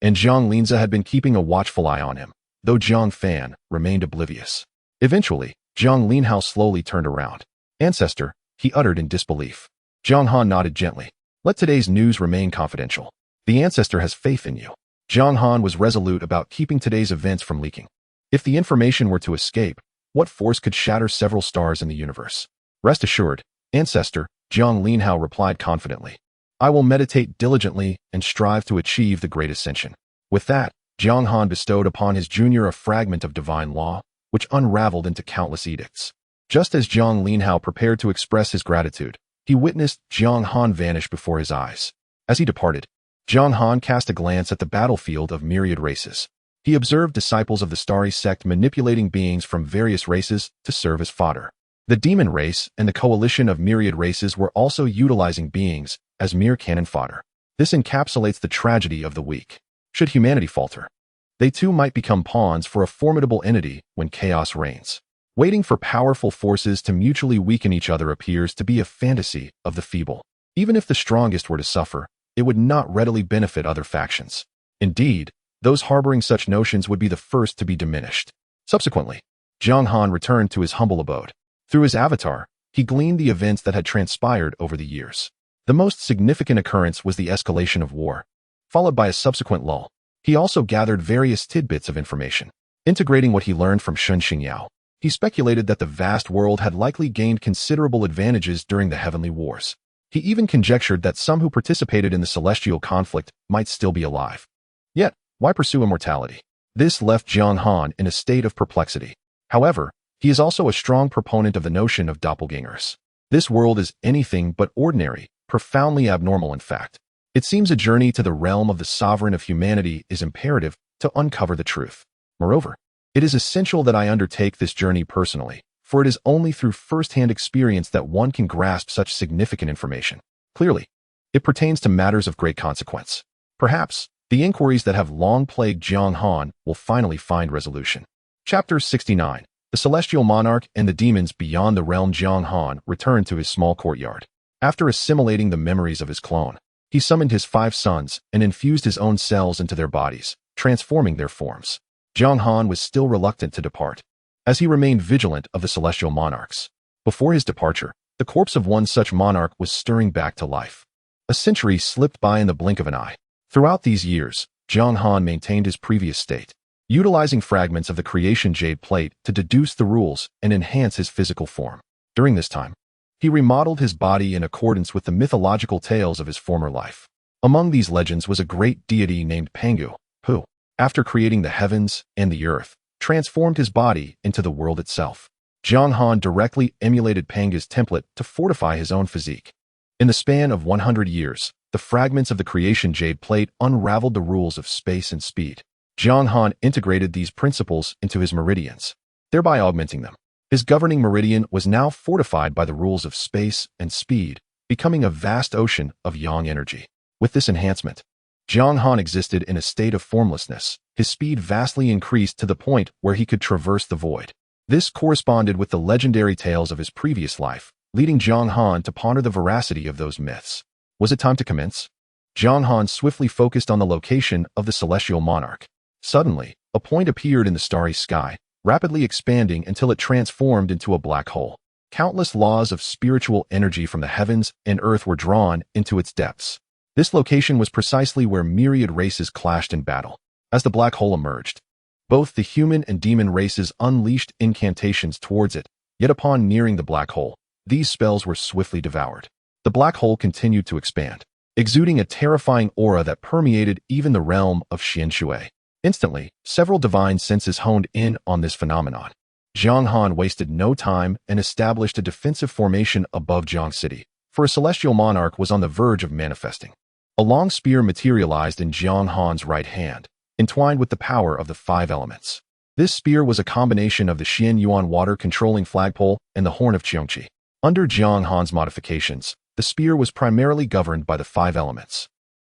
and Jiang Linza had been keeping a watchful eye on him, though Jiang Fan remained oblivious. Eventually, Jiang Linhao slowly turned around. "Ancestor," he uttered in disbelief. Jiang Han nodded gently. "Let today's news remain confidential. The ancestor has faith in you." Jiang Han was resolute about keeping today's events from leaking. If the information were to escape, what force could shatter several stars in the universe? "Rest assured, ancestor," Jiang Linhao replied confidently. "I will meditate diligently and strive to achieve the great ascension." With that, Jiang Han bestowed upon his junior a fragment of divine law, which unraveled into countless edicts. Just as Jiang Linhao prepared to express his gratitude, he witnessed Jiang Han vanish before his eyes. As he departed, Jiang Han cast a glance at the battlefield of myriad races. He observed disciples of the starry sect manipulating beings from various races to serve as fodder. The demon race and the coalition of myriad races were also utilizing beings as mere cannon fodder. This encapsulates the tragedy of the weak. Should humanity falter, they too might become pawns for a formidable entity when chaos reigns. Waiting for powerful forces to mutually weaken each other appears to be a fantasy of the feeble. Even if the strongest were to suffer, it would not readily benefit other factions. Indeed, those harboring such notions would be the first to be diminished. Subsequently, Jiang Han returned to his humble abode. Through his avatar, he gleaned the events that had transpired over the years. The most significant occurrence was the escalation of war, followed by a subsequent lull. He also gathered various tidbits of information. Integrating what he learned from Shun Xingyao, he speculated that the vast world had likely gained considerable advantages during the heavenly wars. He even conjectured that some who participated in the celestial conflict might still be alive. Yet, why pursue immortality? This left Jiang Han in a state of perplexity. However, he is also a strong proponent of the notion of doppelgangers. This world is anything but ordinary, profoundly abnormal in fact. It seems a journey to the realm of the sovereign of humanity is imperative to uncover the truth. Moreover, it is essential that I undertake this journey personally, for it is only through first-hand experience that one can grasp such significant information. Clearly, it pertains to matters of great consequence. Perhaps, the inquiries that have long plagued Jiang Han will finally find resolution. Chapter 69. The Celestial Monarch and the Demons Beyond the Realm. Jiang Han returned to his small courtyard. After assimilating the memories of his clone, he summoned his 5 sons and infused his own cells into their bodies, transforming their forms. Jiang Han was still reluctant to depart, as he remained vigilant of the Celestial Monarchs. Before his departure, the corpse of one such monarch was stirring back to life. A century slipped by in the blink of an eye. Throughout these years, Jiang Han maintained his previous state, utilizing fragments of the Creation Jade Plate to deduce the rules and enhance his physical form. During this time, he remodeled his body in accordance with the mythological tales of his former life. Among these legends was a great deity named Pangu, who, after creating the heavens and the earth, transformed his body into the world itself. Jiang Han directly emulated Pangu's template to fortify his own physique. In the span of 100 years, the fragments of the Creation Jade Plate unraveled the rules of space and speed. Jiang Han integrated these principles into his meridians, thereby augmenting them. His governing meridian was now fortified by the rules of space and speed, becoming a vast ocean of yang energy. With this enhancement, Jiang Han existed in a state of formlessness. His speed vastly increased to the point where he could traverse the void. This corresponded with the legendary tales of his previous life, leading Jiang Han to ponder the veracity of those myths. Was it time to commence? Jiang Han swiftly focused on the location of the Celestial Monarch. Suddenly, a point appeared in the starry sky, rapidly expanding until it transformed into a black hole. Countless laws of spiritual energy from the heavens and earth were drawn into its depths. This location was precisely where myriad races clashed in battle. As the black hole emerged, both the human and demon races unleashed incantations towards it, yet upon nearing the black hole, these spells were swiftly devoured. The black hole continued to expand, exuding a terrifying aura that permeated even the realm of Xianshui. Instantly, several divine senses honed in on this phenomenon. Jiang Han wasted no time and established a defensive formation above Jiang City, for a celestial monarch was on the verge of manifesting. A long spear materialized in Jiang Han's right hand, entwined with the power of the 5 elements. This spear was a combination of the Xian Yuan water-controlling flagpole and the horn of Qiongqi. Under Jiang Han's modifications, the spear was primarily governed by the 5 elements,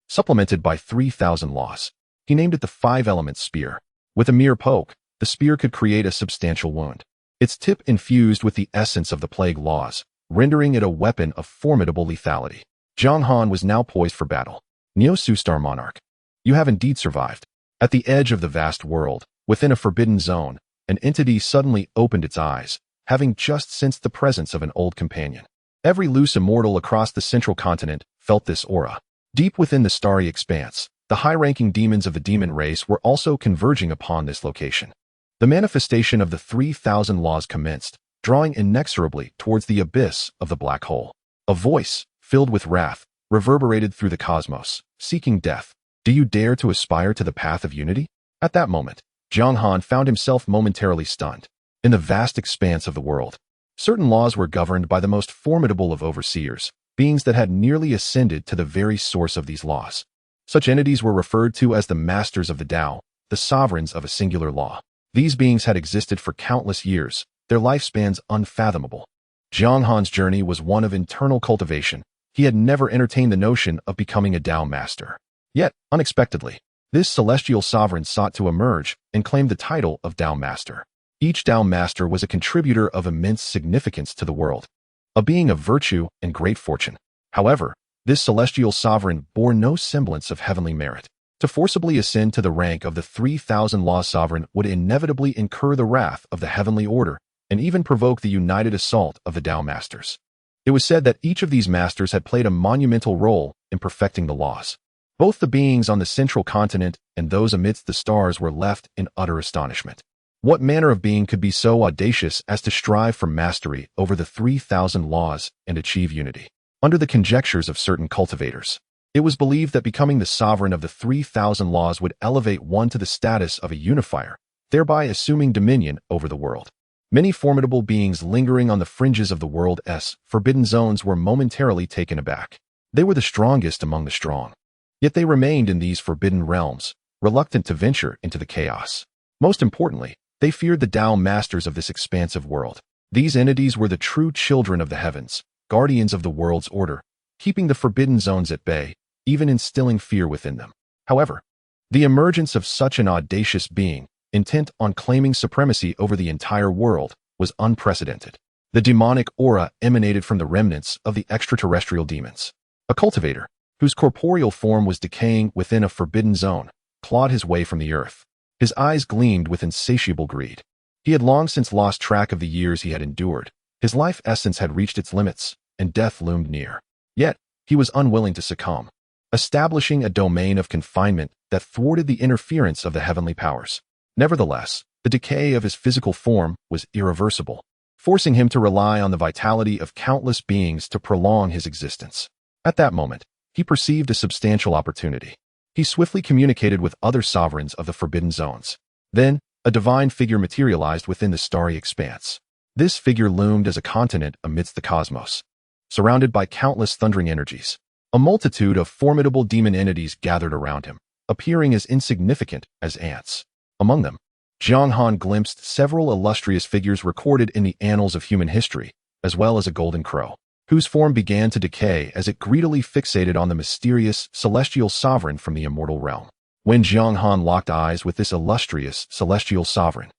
supplemented by 3,000 laws. He named it the 5-element spear. With a mere poke, the spear could create a substantial wound. Its tip infused with the essence of the plague laws, rendering it a weapon of formidable lethality. Jiang Han was now poised for battle. Neo-Su Star Monarch, you have indeed survived. At the edge of the vast world, within a forbidden zone, an entity suddenly opened its eyes, having just sensed the presence of an old companion. Every loose immortal across the central continent felt this aura. Deep within the starry expanse, the high-ranking demons of the demon race were also converging upon this location. The manifestation of the 3,000 laws commenced, drawing inexorably towards the abyss of the black hole. A voice, filled with wrath, reverberated through the cosmos, seeking death. Do you dare to aspire to the path of unity? At that moment, Jiang Han found himself momentarily stunned. In the vast expanse of the world, certain laws were governed by the most formidable of overseers, beings that had nearly ascended to the very source of these laws. Such entities were referred to as the masters of the Tao, the sovereigns of a singular law. These beings had existed for countless years, their lifespans unfathomable. Jiang Han's journey was one of internal cultivation. He had never entertained the notion of becoming a Tao master. Yet, unexpectedly, this celestial sovereign sought to emerge and claim the title of Tao master. Each Tao master was a contributor of immense significance to the world, a being of virtue and great fortune. However, this celestial sovereign bore no semblance of heavenly merit. To forcibly ascend to the rank of the 3,000 law sovereign would inevitably incur the wrath of the heavenly order and even provoke the united assault of the Tao masters. It was said that each of these masters had played a monumental role in perfecting the laws. Both the beings on the central continent and those amidst the stars were left in utter astonishment. What manner of being could be so audacious as to strive for mastery over the 3,000 laws and achieve unity? Under the conjectures of certain cultivators, it was believed that becoming the sovereign of the 3,000 laws would elevate one to the status of a unifier, thereby assuming dominion over the world. Many formidable beings lingering on the fringes of the world's forbidden zones were momentarily taken aback. They were the strongest among the strong. Yet they remained in these forbidden realms, reluctant to venture into the chaos. Most importantly, they feared the Tao masters of this expansive world. These entities were the true children of the heavens, guardians of the world's order, keeping the forbidden zones at bay, even instilling fear within them. However, the emergence of such an audacious being, intent on claiming supremacy over the entire world, was unprecedented. The demonic aura emanated from the remnants of the extraterrestrial demons. A cultivator, whose corporeal form was decaying within a forbidden zone, clawed his way from the earth. His eyes gleamed with insatiable greed. He had long since lost track of the years he had endured. His life essence had reached its limits, and death loomed near. Yet, he was unwilling to succumb, establishing a domain of confinement that thwarted the interference of the heavenly powers. Nevertheless, the decay of his physical form was irreversible, forcing him to rely on the vitality of countless beings to prolong his existence. At that moment, he perceived a substantial opportunity. He swiftly communicated with other sovereigns of the forbidden zones. Then, a divine figure materialized within the starry expanse. This figure loomed as a continent amidst the cosmos, surrounded by countless thundering energies. A multitude of formidable demon entities gathered around him, appearing as insignificant as ants. Among them, Jiang Han glimpsed several illustrious figures recorded in the annals of human history, as well as a golden crow, whose form began to decay as it greedily fixated on the mysterious celestial sovereign from the Immortal Realm. When Jiang Han locked eyes with this illustrious celestial sovereign,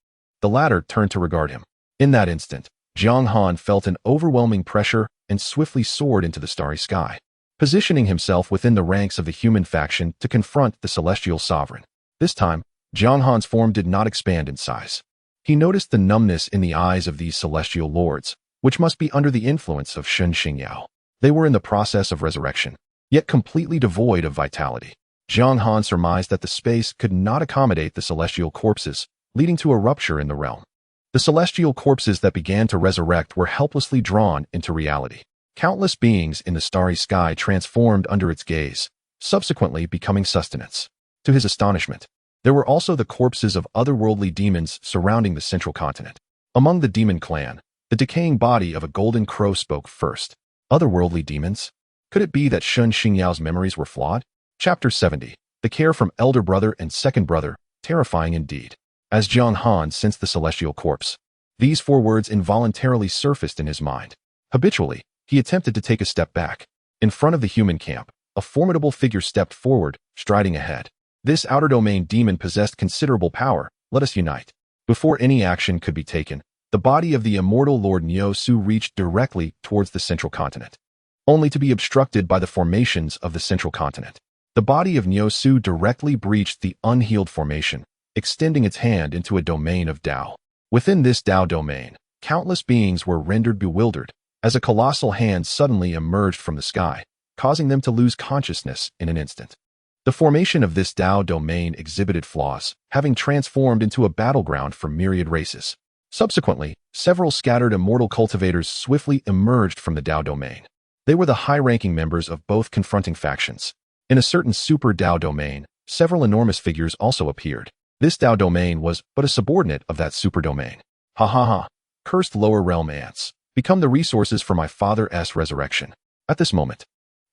the latter turned to regard him. In that instant, Jiang Han felt an overwhelming pressure and swiftly soared into the starry sky, positioning himself within the ranks of the human faction to confront the celestial sovereign. This time, Jiang Han's form did not expand in size. He noticed the numbness in the eyes of these celestial lords, which must be under the influence of Shen Xingyao. They were in the process of resurrection, yet completely devoid of vitality. Jiang Han surmised that the space could not accommodate the celestial corpses, leading to a rupture in the realm. The celestial corpses that began to resurrect were helplessly drawn into reality. Countless beings in the starry sky transformed under its gaze, subsequently becoming sustenance. To his astonishment, there were also the corpses of otherworldly demons surrounding the central continent. Among the demon clan, the decaying body of a golden crow spoke first. Otherworldly demons? Could it be that Shen Xingyao's memories were flawed? Chapter 70. The care from elder brother and second brother, terrifying indeed. As Jiang Han sensed the celestial corpse, these four words involuntarily surfaced in his mind. Habitually, he attempted to take a step back. In front of the human camp, a formidable figure stepped forward, striding ahead. This outer domain demon possessed considerable power. Let us unite. Before any action could be taken, the body of the immortal Lord Niu Su reached directly towards the central continent, only to be obstructed by the formations of the central continent. The body of Niu Su directly breached the unhealed formation, extending its hand into a domain of Tao. Within this Tao domain, countless beings were rendered bewildered, as a colossal hand suddenly emerged from the sky, causing them to lose consciousness in an instant. The formation of this Tao domain exhibited flaws, having transformed into a battleground for myriad races. Subsequently, several scattered immortal cultivators swiftly emerged from the Tao domain. They were the high-ranking members of both confronting factions. In a certain super Tao domain, several enormous figures also appeared. This Tao domain was but a subordinate of that super domain. Ha ha ha. Cursed lower realm ants, become the resources for my father's resurrection. At this moment,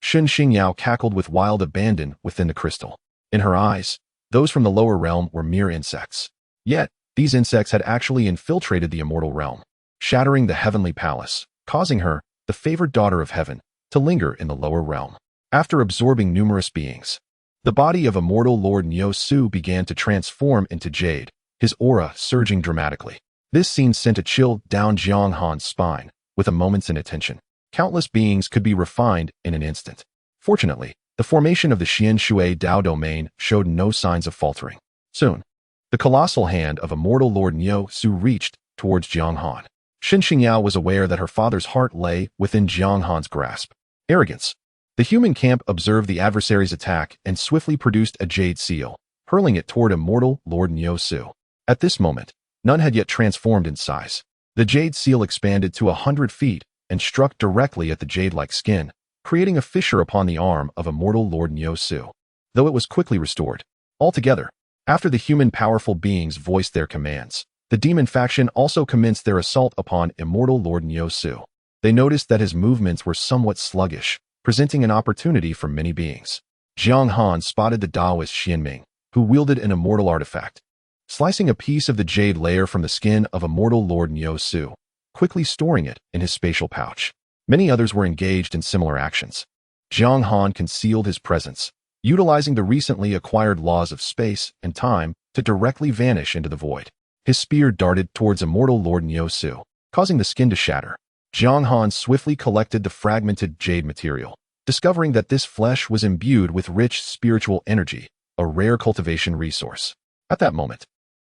Shen Xingyao cackled with wild abandon within the crystal. In her eyes, those from the lower realm were mere insects. Yet, these insects had actually infiltrated the immortal realm, shattering the heavenly palace, causing her, the favored daughter of heaven, to linger in the lower realm. After absorbing numerous beings, the body of immortal Lord Niu Su began to transform into jade, his aura surging dramatically. This scene sent a chill down Jiang Han's spine. With a moment's inattention, countless beings could be refined in an instant. Fortunately, the formation of the Xian Shui Dao domain showed no signs of faltering. Soon, the colossal hand of immortal Lord Niu Su reached towards Jiang Han. Shen Xingyao was aware that her father's heart lay within Jiang Han's grasp. Arrogance. The human camp observed the adversary's attack and swiftly produced a jade seal, hurling it toward immortal Lord Niu Su. At this moment, none had yet transformed in size. The jade seal expanded to 100 feet and struck directly at the jade-like skin, creating a fissure upon the arm of immortal Lord Niu Su, though it was quickly restored. Altogether, after the human powerful beings voiced their commands, the demon faction also commenced their assault upon immortal Lord Niu Su. They noticed that his movements were somewhat sluggish, presenting an opportunity for many beings. Jiang Han spotted the Taoist Xianming, who wielded an immortal artifact, slicing a piece of the jade layer from the skin of immortal Lord Nyo-Su, quickly storing it in his spatial pouch. Many others were engaged in similar actions. Jiang Han concealed his presence, utilizing the recently acquired laws of space and time to directly vanish into the void. His spear darted towards immortal Lord Nyo-Su, causing the skin to shatter. Jiang Han swiftly collected the fragmented jade material, discovering that this flesh was imbued with rich spiritual energy, a rare cultivation resource. At that moment,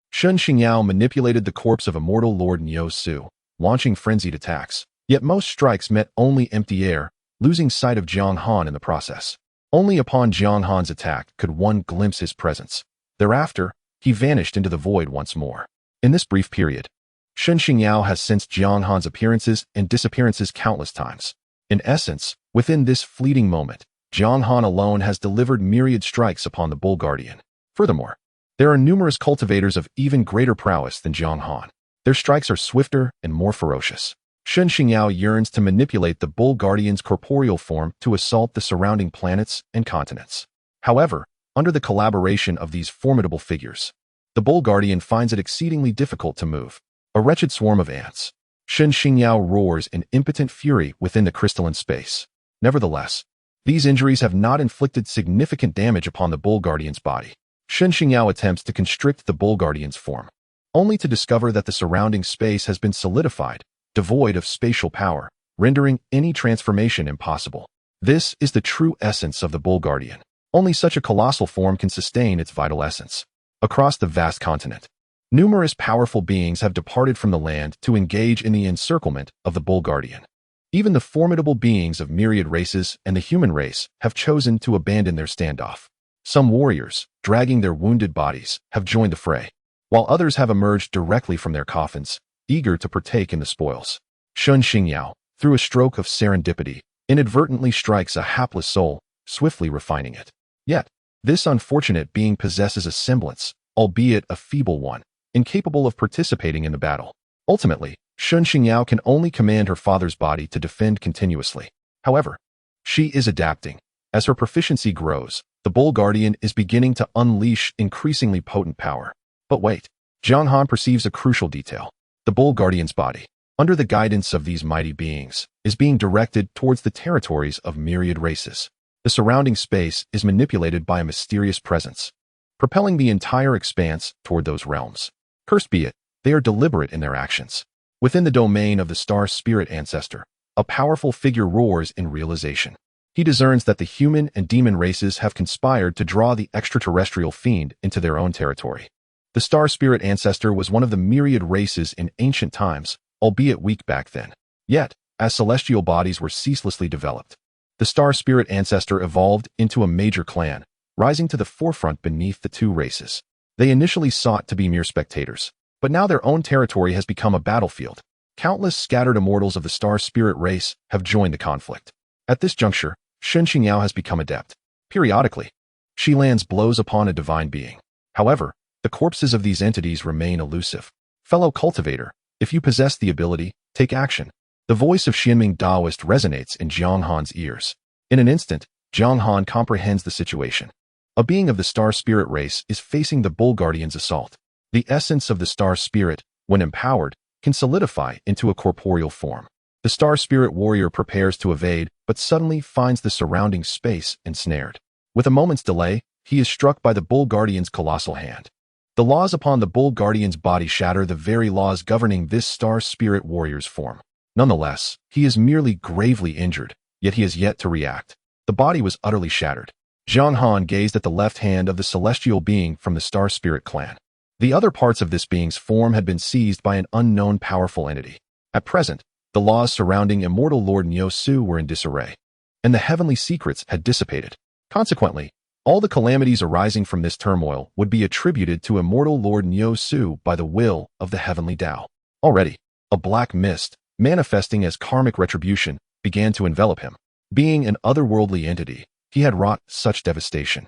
Shen Xingyao manipulated the corpse of immortal Lord Nyo-Su, launching frenzied attacks. Yet most strikes met only empty air, losing sight of Jiang Han in the process. Only upon Jiang Han's attack could one glimpse his presence. Thereafter, he vanished into the void once more. In this brief period, Shen Xingyao has sensed Jiang Han's appearances and disappearances countless times. In essence, within this fleeting moment, Jiang Han alone has delivered myriad strikes upon the Bull Guardian. Furthermore, there are numerous cultivators of even greater prowess than Jiang Han. Their strikes are swifter and more ferocious. Shen Xingyao yearns to manipulate the Bull Guardian's corporeal form to assault the surrounding planets and continents. However, under the collaboration of these formidable figures, the Bull Guardian finds it exceedingly difficult to move. A wretched swarm of ants. Shen Xingyao roars in impotent fury within the crystalline space. Nevertheless, these injuries have not inflicted significant damage upon the Bull Guardian's body. Shen Xingyao attempts to constrict the Bull Guardian's form, only to discover that the surrounding space has been solidified, devoid of spatial power, rendering any transformation impossible. This is the true essence of the Bull Guardian. Only such a colossal form can sustain its vital essence. Across the vast continent, numerous powerful beings have departed from the land to engage in the encirclement of the Bull Guardian. Even the formidable beings of myriad races and the human race have chosen to abandon their standoff. Some warriors, dragging their wounded bodies, have joined the fray, while others have emerged directly from their coffins, eager to partake in the spoils. Shen Xingyao, through a stroke of serendipity, inadvertently strikes a hapless soul, swiftly refining it. Yet, this unfortunate being possesses a semblance, albeit a feeble one, incapable of participating in the battle. Ultimately, Shen Xingyao can only command her father's body to defend continuously. However, she is adapting. As her proficiency grows, the Bull Guardian is beginning to unleash increasingly potent power. But wait, Jiang Han perceives a crucial detail. The Bull Guardian's body, under the guidance of these mighty beings, is being directed towards the territories of myriad races. The surrounding space is manipulated by a mysterious presence, propelling the entire expanse toward those realms. Cursed be it, they are deliberate in their actions. Within the domain of the star spirit ancestor, a powerful figure roars in realization. He discerns that the human and demon races have conspired to draw the extraterrestrial fiend into their own territory. The star spirit ancestor was one of the myriad races in ancient times, albeit weak back then. Yet, as celestial bodies were ceaselessly developed, the star spirit ancestor evolved into a major clan, rising to the forefront beneath the two races. They initially sought to be mere spectators, but now their own territory has become a battlefield. Countless scattered immortals of the star spirit race have joined the conflict. At this juncture, Shen Xingyao has become adept. Periodically, she lands blows upon a divine being. However, the corpses of these entities remain elusive. Fellow cultivator, if you possess the ability, take action. The voice of Xianming Daoist resonates in Jiang Han's ears. In an instant, Jiang Han comprehends the situation. A being of the star spirit race is facing the Bull Guardian's assault. The essence of the star spirit, when empowered, can solidify into a corporeal form. The star spirit warrior prepares to evade, but suddenly finds the surrounding space ensnared. With a moment's delay, he is struck by the Bull Guardian's colossal hand. The laws upon the Bull Guardian's body shatter the very laws governing this star spirit warrior's form. Nonetheless, he is merely gravely injured, yet he has yet to react. The body was utterly shattered. Jiang Han gazed at the left hand of the celestial being from the star spirit clan. The other parts of this being's form had been seized by an unknown powerful entity. At present, the laws surrounding immortal Lord Nyo-Su were in disarray, and the heavenly secrets had dissipated. Consequently, all the calamities arising from this turmoil would be attributed to immortal Lord Nyo-Su by the will of the heavenly Tao. Already, a black mist, manifesting as karmic retribution, began to envelop him. Being an otherworldly entity, he had wrought such devastation.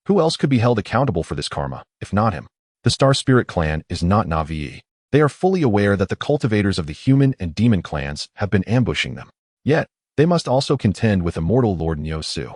Who else could be held accountable for this karma, if not him? The Star Spirit clan is not Na'vi. They are fully aware that the cultivators of the human and demon clans have been ambushing them. Yet, they must also contend with immortal Lord Nyo-Su.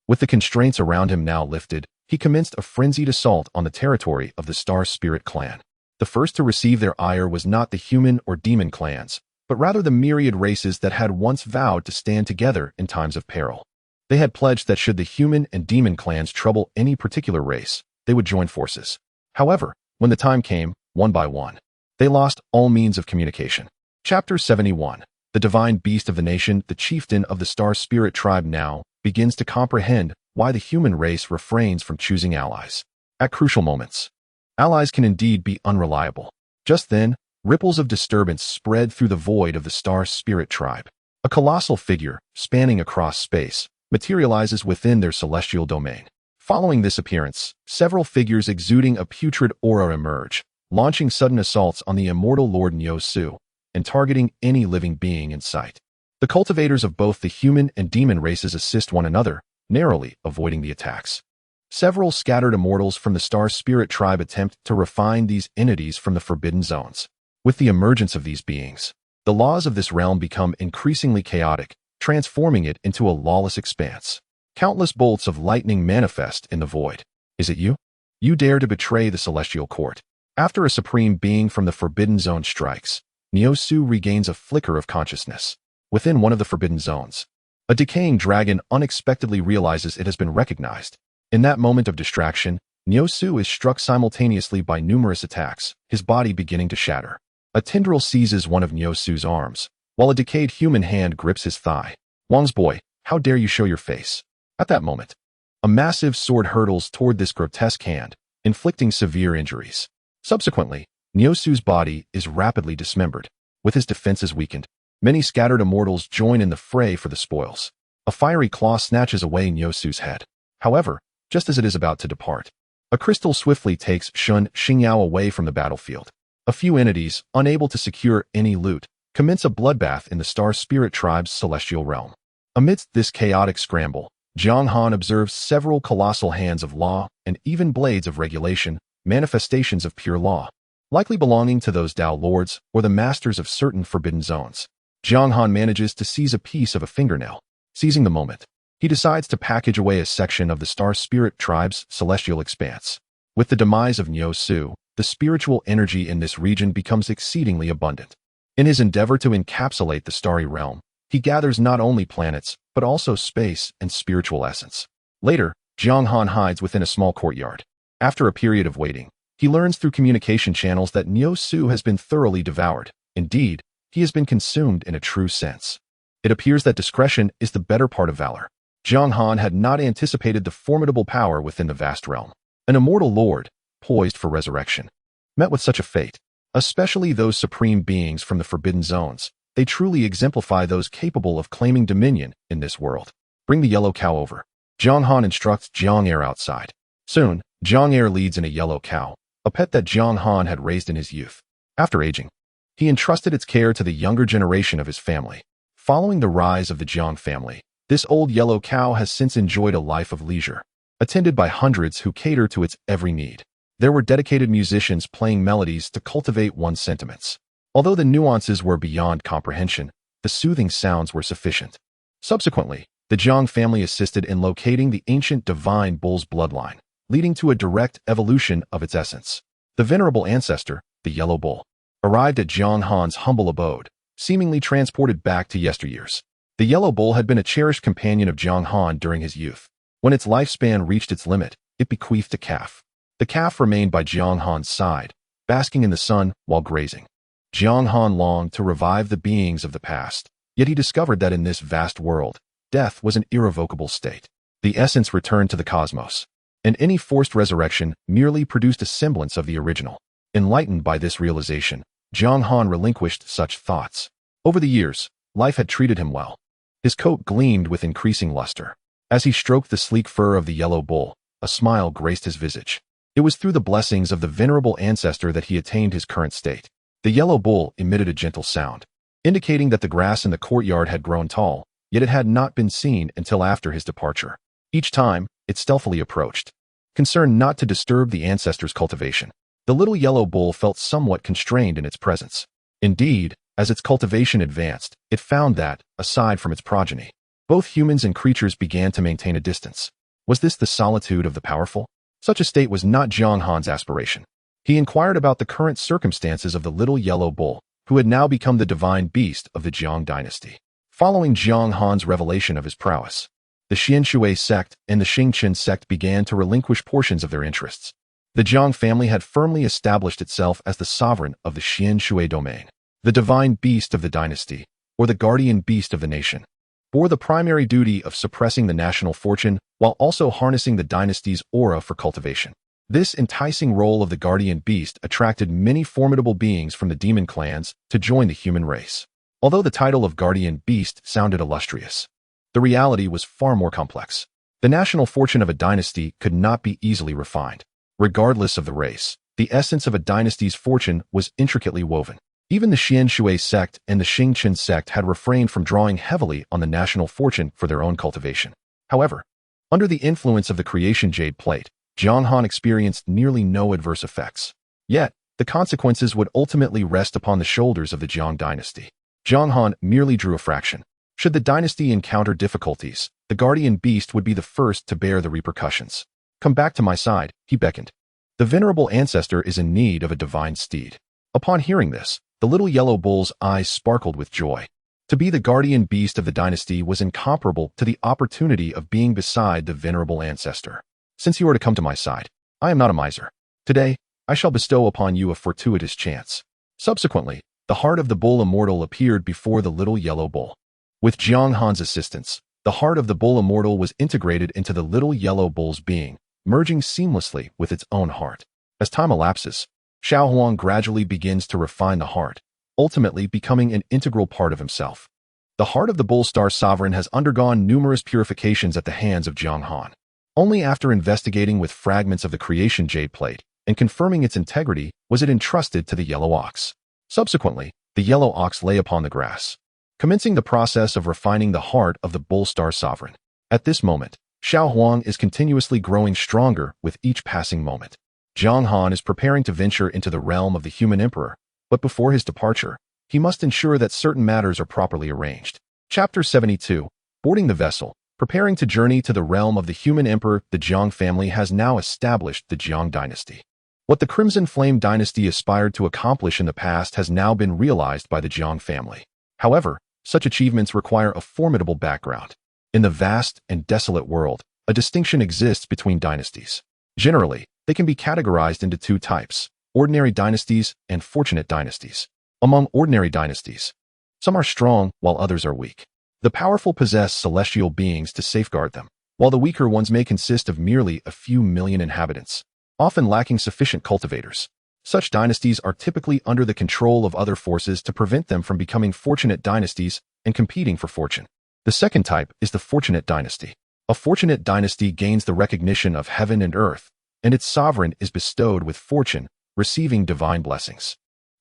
With the constraints around him now lifted, he commenced a frenzied assault on the territory of the Star Spirit clan. The first to receive their ire was not the human or demon clans, but rather the myriad races that had once vowed to stand together in times of peril. They had pledged that should the human and demon clans trouble any particular race, they would join forces. However, when the time came, one by one, they lost all means of communication. Chapter 71. The divine beast of the nation, the chieftain of the Star Spirit tribe now, begins to comprehend why the human race refrains from choosing allies. At crucial moments, allies can indeed be unreliable. Just then, ripples of disturbance spread through the void of the Star Spirit tribe. A colossal figure, spanning across space, materializes within their celestial domain. Following this appearance, several figures exuding a putrid aura emerge, launching sudden assaults on the immortal Lord Nyosu and targeting any living being in sight. The cultivators of both the human and demon races assist one another, narrowly avoiding the attacks. Several scattered immortals from the Star Spirit tribe attempt to refine these entities from the forbidden zones. With the emergence of these beings, the laws of this realm become increasingly chaotic, transforming it into a lawless expanse. Countless bolts of lightning manifest in the void. Is it you? You dare to betray the celestial court. After a supreme being from the forbidden zone strikes, Nyosu regains a flicker of consciousness. Within one of the forbidden zones, a decaying dragon unexpectedly realizes it has been recognized. In that moment of distraction, Nyosu is struck simultaneously by numerous attacks, his body beginning to shatter. A tendril seizes one of Nyosu's arms, while a decayed human hand grips his thigh. Wang's boy, how dare you show your face? At that moment, a massive sword hurtles toward this grotesque hand, inflicting severe injuries. Subsequently, Nyosu's body is rapidly dismembered. With his defenses weakened, many scattered immortals join in the fray for the spoils. A fiery claw snatches away Nyosu's head. However, just as it is about to depart, a crystal swiftly takes Shun Xingyao away from the battlefield. A few entities, unable to secure any loot, commence a bloodbath in the Star Spirit tribe's celestial realm. Amidst this chaotic scramble, Jiang Han observes several colossal hands of law and even blades of regulation, manifestations of pure law, likely belonging to those Dao lords or the masters of certain forbidden zones. Jiang Han manages to seize a piece of a fingernail. Seizing the moment, he decides to package away a section of the Star Spirit tribe's celestial expanse. With the demise of Nyosu, the spiritual energy in this region becomes exceedingly abundant. In his endeavor to encapsulate the starry realm, he gathers not only planets, but also space and spiritual essence. Later, Jiang Han hides within a small courtyard. After a period of waiting, he learns through communication channels that Nyosu has been thoroughly devoured. Indeed, he has been consumed in a true sense. It appears that discretion is the better part of valor. Jiang Han had not anticipated the formidable power within the vast realm. An immortal lord, poised for resurrection, met with such a fate. Especially those supreme beings from the forbidden zones, they truly exemplify those capable of claiming dominion in this world. Bring the yellow cow over. Jiang Han instructs Jiang Er outside. Soon, Jiang Er leads in a yellow cow, a pet that Jiang Han had raised in his youth. After aging, he entrusted its care to the younger generation of his family. Following the rise of the Jiang family, this old yellow cow has since enjoyed a life of leisure, attended by hundreds who cater to its every need. There were dedicated musicians playing melodies to cultivate one's sentiments. Although the nuances were beyond comprehension, the soothing sounds were sufficient. Subsequently, the Jiang family assisted in locating the ancient divine bull's bloodline, leading to a direct evolution of its essence. The venerable ancestor, the yellow bull, arrived at Jiang Han's humble abode, seemingly transported back to yesteryears. The yellow bull had been a cherished companion of Jiang Han during his youth. When its lifespan reached its limit, it bequeathed a calf. The calf remained by Jiang Han's side, basking in the sun while grazing. Jiang Han longed to revive the beings of the past, yet he discovered that in this vast world, death was an irrevocable state. The essence returned to the cosmos, and any forced resurrection merely produced a semblance of the original. Enlightened by this realization, Jiang Han relinquished such thoughts. Over the years, life had treated him well. His coat gleamed with increasing luster. As he stroked the sleek fur of the yellow bull, a smile graced his visage. It was through the blessings of the venerable ancestor that he attained his current state. The yellow bull emitted a gentle sound, indicating that the grass in the courtyard had grown tall, yet it had not been seen until after his departure. Each time, it stealthily approached, concerned not to disturb the ancestor's cultivation. The little yellow bull felt somewhat constrained in its presence. Indeed, as its cultivation advanced, it found that, aside from its progeny, both humans and creatures began to maintain a distance. Was this the solitude of the powerful? Such a state was not Jiang Han's aspiration. He inquired about the current circumstances of the little yellow bull, who had now become the divine beast of the Jiang dynasty. Following Jiang Han's revelation of his prowess, the Xianshui sect and the Xingqian sect began to relinquish portions of their interests. The Jiang family had firmly established itself as the sovereign of the Xianshui domain. The divine beast of the dynasty, or the guardian beast of the nation, bore the primary duty of suppressing the national fortune while also harnessing the dynasty's aura for cultivation. This enticing role of the guardian beast attracted many formidable beings from the demon clans to join the human race. Although the title of guardian beast sounded illustrious, the reality was far more complex. The national fortune of a dynasty could not be easily refined. Regardless of the race, the essence of a dynasty's fortune was intricately woven. Even the Xianshui sect and the Xingqian sect had refrained from drawing heavily on the national fortune for their own cultivation. However, under the influence of the creation jade plate, Jiang Han experienced nearly no adverse effects. Yet, the consequences would ultimately rest upon the shoulders of the Jiang dynasty. Jiang Han merely drew a fraction. Should the dynasty encounter difficulties, the guardian beast would be the first to bear the repercussions. Come back to my side, he beckoned. The venerable ancestor is in need of a divine steed. Upon hearing this, the little yellow bull's eyes sparkled with joy. To be the guardian beast of the dynasty was incomparable to the opportunity of being beside the venerable ancestor. Since you are to come to my side, I am not a miser. Today, I shall bestow upon you a fortuitous chance. Subsequently, the heart of the bull immortal appeared before the little yellow bull. With Jiang Han's assistance, the heart of the bull immortal was integrated into the little yellow bull's being, merging seamlessly with its own heart. As time elapses, Chaohua gradually begins to refine the heart, ultimately becoming an integral part of himself. The heart of the bull star sovereign has undergone numerous purifications at the hands of Jiang Han. Only after investigating with fragments of the creation jade plate and confirming its integrity was it entrusted to the yellow ox. Subsequently, the yellow ox lay upon the grass, commencing the process of refining the heart of the bull star sovereign. At this moment, Chaohua is continuously growing stronger with each passing moment. Jiang Han is preparing to venture into the realm of the human emperor, but before his departure, he must ensure that certain matters are properly arranged. Chapter 72. Boarding the vessel. Preparing to journey to the realm of the human emperor, the Jiang family has now established the Jiang dynasty. What the Crimson Flame dynasty aspired to accomplish in the past has now been realized by the Jiang family. However, such achievements require a formidable background. In the vast and desolate world, a distinction exists between dynasties. Generally, they can be categorized into two types: ordinary dynasties and fortunate dynasties. Among ordinary dynasties, some are strong while others are weak. The powerful possess celestial beings to safeguard them, while the weaker ones may consist of merely a few million inhabitants, often lacking sufficient cultivators. Such dynasties are typically under the control of other forces to prevent them from becoming fortunate dynasties and competing for fortune. The second type is the fortunate dynasty. A fortunate dynasty gains the recognition of heaven and earth, and its sovereign is bestowed with fortune, receiving divine blessings.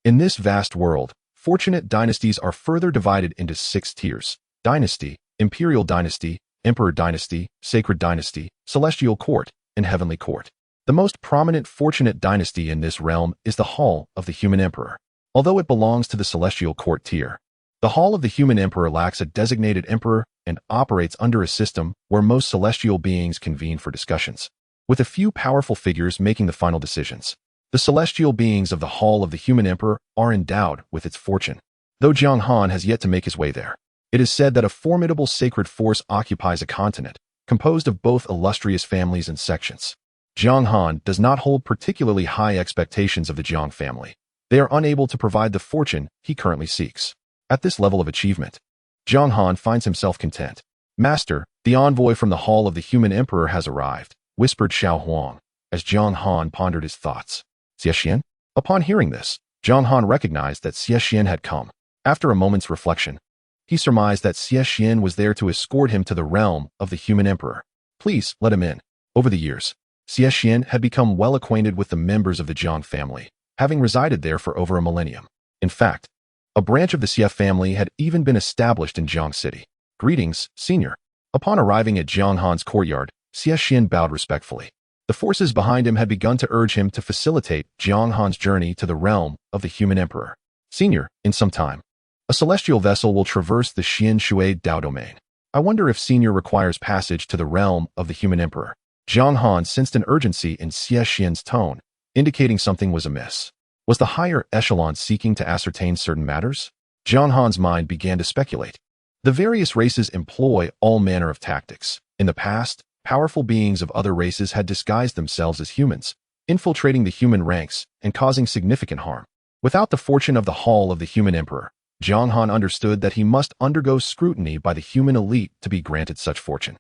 In this vast world, fortunate dynasties are further divided into 6 tiers: dynasty, imperial dynasty, emperor dynasty, sacred dynasty, celestial court, and heavenly court. The most prominent fortunate dynasty in this realm is the Hall of the Human Emperor. Although it belongs to the celestial court tier, the Hall of the Human Emperor lacks a designated emperor and operates under a system where most celestial beings convene for discussions, with a few powerful figures making the final decisions. The celestial beings of the Hall of the Human Emperor are endowed with its fortune, though Jiang Han has yet to make his way there. It is said that a formidable sacred force occupies a continent, composed of both illustrious families and sections. Jiang Han does not hold particularly high expectations of the Jiang family. They are unable to provide the fortune he currently seeks. At this level of achievement, Jiang Han finds himself content. "Master, the envoy from the Hall of the Human Emperor has arrived," whispered Chaohua, as Jiang Han pondered his thoughts. "Xie Xian?" Upon hearing this, Jiang Han recognized that Xie Xian had come. After a moment's reflection, he surmised that Xie Xian was there to escort him to the realm of the Human Emperor. "Please, let him in." Over the years, Xie Xian had become well acquainted with the members of the Jiang family, having resided there for over a millennium. In fact, a branch of the Xie family had even been established in Jiang City. "Greetings, senior." Upon arriving at Jiang Han's courtyard, Xie Xian bowed respectfully. The forces behind him had begun to urge him to facilitate Jiang Han's journey to the realm of the Human Emperor. "Senior, in some time, a celestial vessel will traverse the Xianshui Dao domain. I wonder if Senior requires passage to the realm of the Human Emperor." Jiang Han sensed an urgency in Xie Xian's tone, indicating something was amiss. Was the higher echelon seeking to ascertain certain matters? Jiang Han's mind began to speculate. The various races employ all manner of tactics. In the past, powerful beings of other races had disguised themselves as humans, infiltrating the human ranks and causing significant harm. Without the fortune of the Hall of the Human Emperor, Jiang Han understood that he must undergo scrutiny by the human elite to be granted such fortune.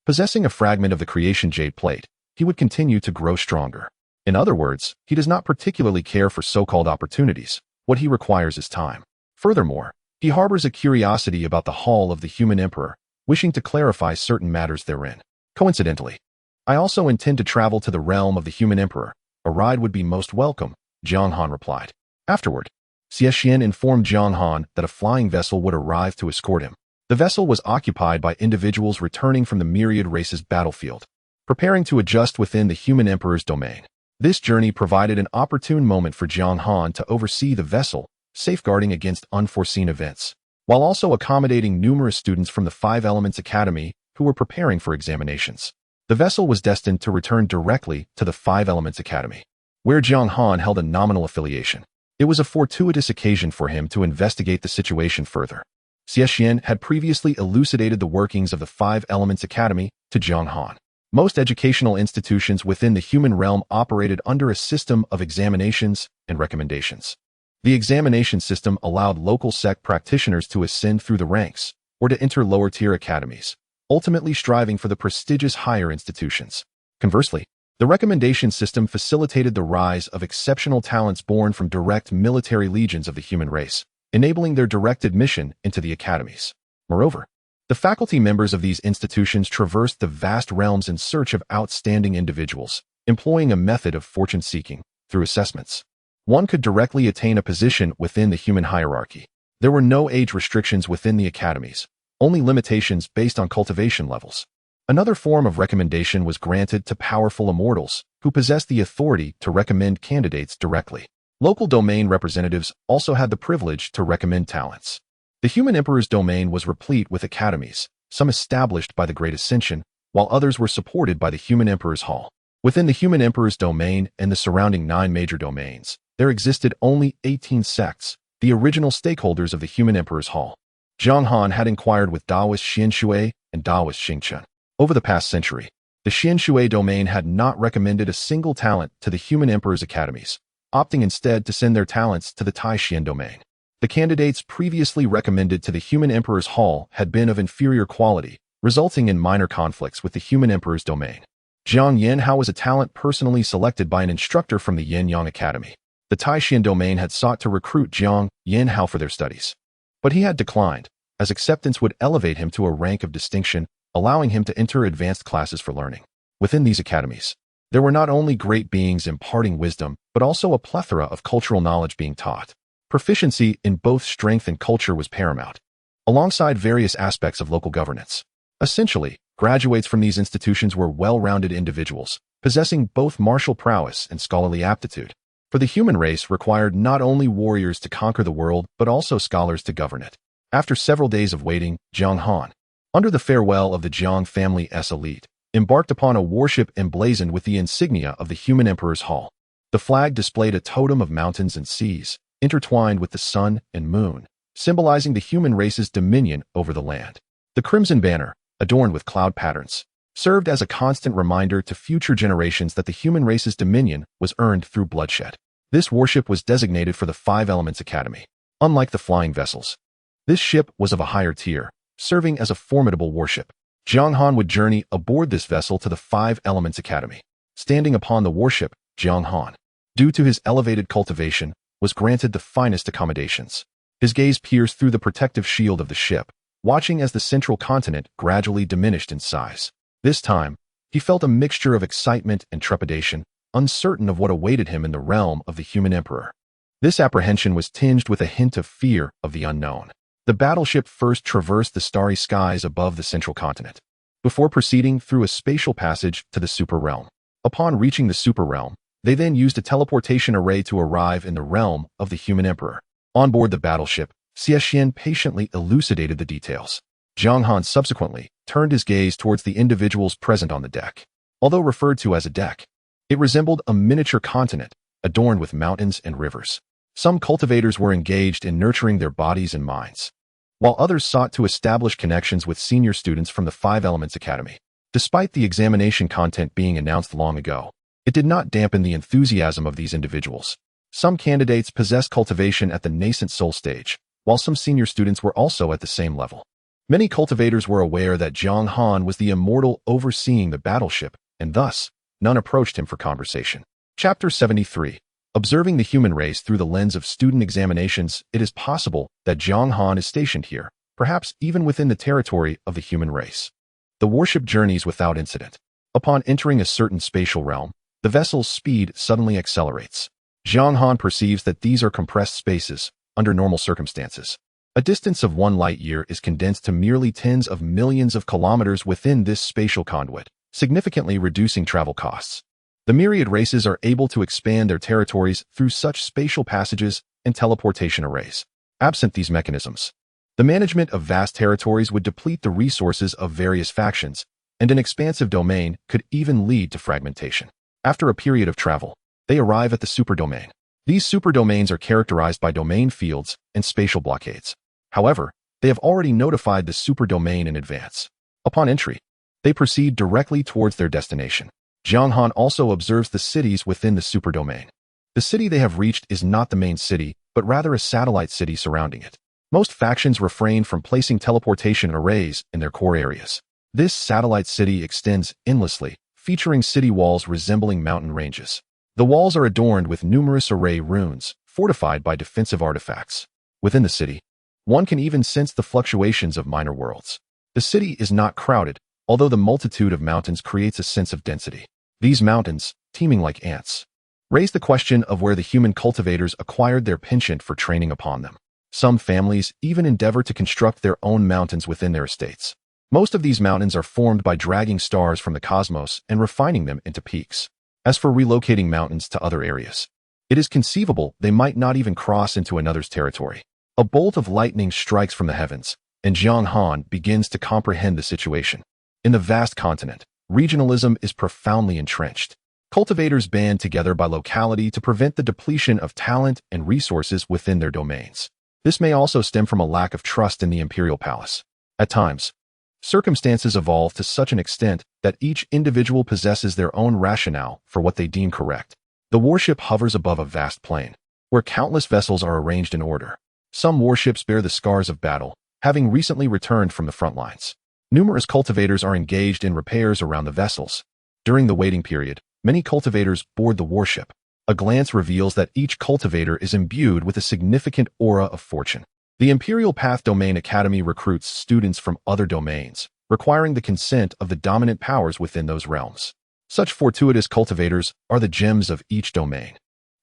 Possessing a fragment of the creation jade plate, he would continue to grow stronger. In other words, he does not particularly care for so-called opportunities. What he requires is time. Furthermore, he harbors a curiosity about the Hall of the Human Emperor, wishing to clarify certain matters therein. Coincidentally, I also intend to travel to the realm of the Human Emperor. A ride would be most welcome, Jiang Han replied. Afterward, Xie Xian informed Jiang Han that a flying vessel would arrive to escort him. The vessel was occupied by individuals returning from the myriad races battlefield, preparing to adjust within the Human Emperor's domain. This journey provided an opportune moment for Jiang Han to oversee the vessel, safeguarding against unforeseen events, while also accommodating numerous students from the Five Elements Academy who were preparing for examinations. The vessel was destined to return directly to the Five Elements Academy, where Jiang Han held a nominal affiliation. It was a fortuitous occasion for him to investigate the situation further. Xie Xian had previously elucidated the workings of the Five Elements Academy to Jiang Han. Most educational institutions within the human realm operated under a system of examinations and recommendations. The examination system allowed local sect practitioners to ascend through the ranks or to enter lower-tier academies, ultimately striving for the prestigious higher institutions. Conversely, the recommendation system facilitated the rise of exceptional talents born from direct military legions of the human race, enabling their direct admission into the academies. Moreover, the faculty members of these institutions traversed the vast realms in search of outstanding individuals, employing a method of fortune-seeking through assessments. One could directly attain a position within the human hierarchy. There were no age restrictions within the academies, only limitations based on cultivation levels. Another form of recommendation was granted to powerful immortals who possessed the authority to recommend candidates directly. Local domain representatives also had the privilege to recommend talents. The Human Emperor's domain was replete with academies, some established by the Great Ascension, while others were supported by the Human Emperor's Hall. Within the Human Emperor's domain and the surrounding 9 major domains, there existed only 18 sects, the original stakeholders of the Human Emperor's Hall. Jiang Han had inquired with Taoist Xianshui and Taoist Xingchen. Over the past century, the Xianshui domain had not recommended a single talent to the Human Emperor's academies, opting instead to send their talents to the Taishan domain. The candidates previously recommended to the Human Emperor's Hall had been of inferior quality, resulting in minor conflicts with the Human Emperor's domain. Jiang Yanhao was a talent personally selected by an instructor from the Yin-Yang Academy. The Taishan domain had sought to recruit Jiang Yanhao for their studies, but he had declined, as acceptance would elevate him to a rank of distinction, allowing him to enter advanced classes for learning. Within these academies, there were not only great beings imparting wisdom, but also a plethora of cultural knowledge being taught. Proficiency in both strength and culture was paramount, alongside various aspects of local governance. Essentially, graduates from these institutions were well-rounded individuals, possessing both martial prowess and scholarly aptitude. For the human race required not only warriors to conquer the world, but also scholars to govern it. After several days of waiting, Jiang Han, under the farewell of the Jiang family's elite, embarked upon a warship emblazoned with the insignia of the Human Emperor's Hall. The flag displayed a totem of mountains and seas, intertwined with the sun and moon, symbolizing the human race's dominion over the land. The crimson banner, adorned with cloud patterns, served as a constant reminder to future generations that the human race's dominion was earned through bloodshed. This warship was designated for the Five Elements Academy. Unlike the flying vessels, this ship was of a higher tier, serving as a formidable warship. Jiang Han would journey aboard this vessel to the Five Elements Academy. Standing upon the warship, Jiang Han, due to his elevated cultivation, was granted the finest accommodations. His gaze pierced through the protective shield of the ship, watching as the central continent gradually diminished in size. This time, he felt a mixture of excitement and trepidation, uncertain of what awaited him in the realm of the Human Emperor. This apprehension was tinged with a hint of fear of the unknown. The battleship first traversed the starry skies above the central continent, before proceeding through a spatial passage to the super realm. Upon reaching the super realm, they then used a teleportation array to arrive in the realm of the Human Emperor. On board the battleship, Xie Xian patiently elucidated the details. Jiang Han subsequently turned his gaze towards the individuals present on the deck. Although referred to as a deck, it resembled a miniature continent adorned with mountains and rivers. Some cultivators were engaged in nurturing their bodies and minds, while others sought to establish connections with senior students from the Five Elements Academy. Despite the examination content being announced long ago, it did not dampen the enthusiasm of these individuals. Some candidates possessed cultivation at the nascent soul stage, while some senior students were also at the same level. Many cultivators were aware that Jiang Han was the immortal overseeing the battleship, and thus, none approached him for conversation. Chapter 73. Observing the human race through the lens of student examinations, it is possible that Jiang Han is stationed here, perhaps even within the territory of the human race. The warship journeys without incident. Upon entering a certain spatial realm, the vessel's speed suddenly accelerates. Jiang Han perceives that these are compressed spaces under normal circumstances. A distance of 1 light year is condensed to merely tens of millions of kilometers within this spatial conduit, significantly reducing travel costs. The myriad races are able to expand their territories through such spatial passages and teleportation arrays. Absent these mechanisms, the management of vast territories would deplete the resources of various factions, and an expansive domain could even lead to fragmentation. After a period of travel, they arrive at the superdomain. These superdomains are characterized by domain fields and spatial blockades. However, they have already notified the superdomain in advance. Upon entry, they proceed directly towards their destination. Jiang Han also observes the cities within the superdomain. The city they have reached is not the main city, but rather a satellite city surrounding it. Most factions refrain from placing teleportation arrays in their core areas. This satellite city extends endlessly, featuring city walls resembling mountain ranges. The walls are adorned with numerous array runes, fortified by defensive artifacts. Within the city, one can even sense the fluctuations of minor worlds. The city is not crowded, although the multitude of mountains creates a sense of density. These mountains, teeming like ants, raise the question of where the human cultivators acquired their penchant for training upon them. Some families even endeavor to construct their own mountains within their estates. Most of these mountains are formed by dragging stars from the cosmos and refining them into peaks. As for relocating mountains to other areas, it is conceivable they might not even cross into another's territory. A bolt of lightning strikes from the heavens, and Jiang Han begins to comprehend the situation. In the vast continent, regionalism is profoundly entrenched. Cultivators band together by locality to prevent the depletion of talent and resources within their domains. This may also stem from a lack of trust in the imperial palace. At times, circumstances evolve to such an extent that each individual possesses their own rationale for what they deem correct. The warship hovers above a vast plain, where countless vessels are arranged in order. Some warships bear the scars of battle, having recently returned from the front lines. Numerous cultivators are engaged in repairs around the vessels. During the waiting period, many cultivators board the warship. A glance reveals that each cultivator is imbued with a significant aura of fortune. The Imperial Path Domain Academy recruits students from other domains, requiring the consent of the dominant powers within those realms. Such fortuitous cultivators are the gems of each domain.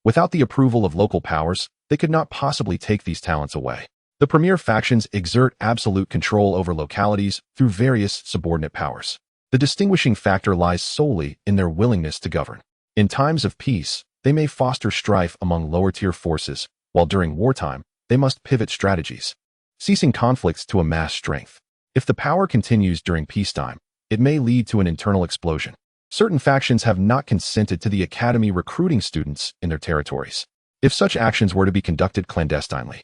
Without the approval of local powers, they could not possibly take these talents away. The premier factions exert absolute control over localities through various subordinate powers. The distinguishing factor lies solely in their willingness to govern. In times of peace, they may foster strife among lower-tier forces, while during wartime, they must pivot strategies, ceasing conflicts to amass strength. If the power continues during peacetime, it may lead to an internal explosion. Certain factions have not consented to the academy recruiting students in their territories. If such actions were to be conducted clandestinely,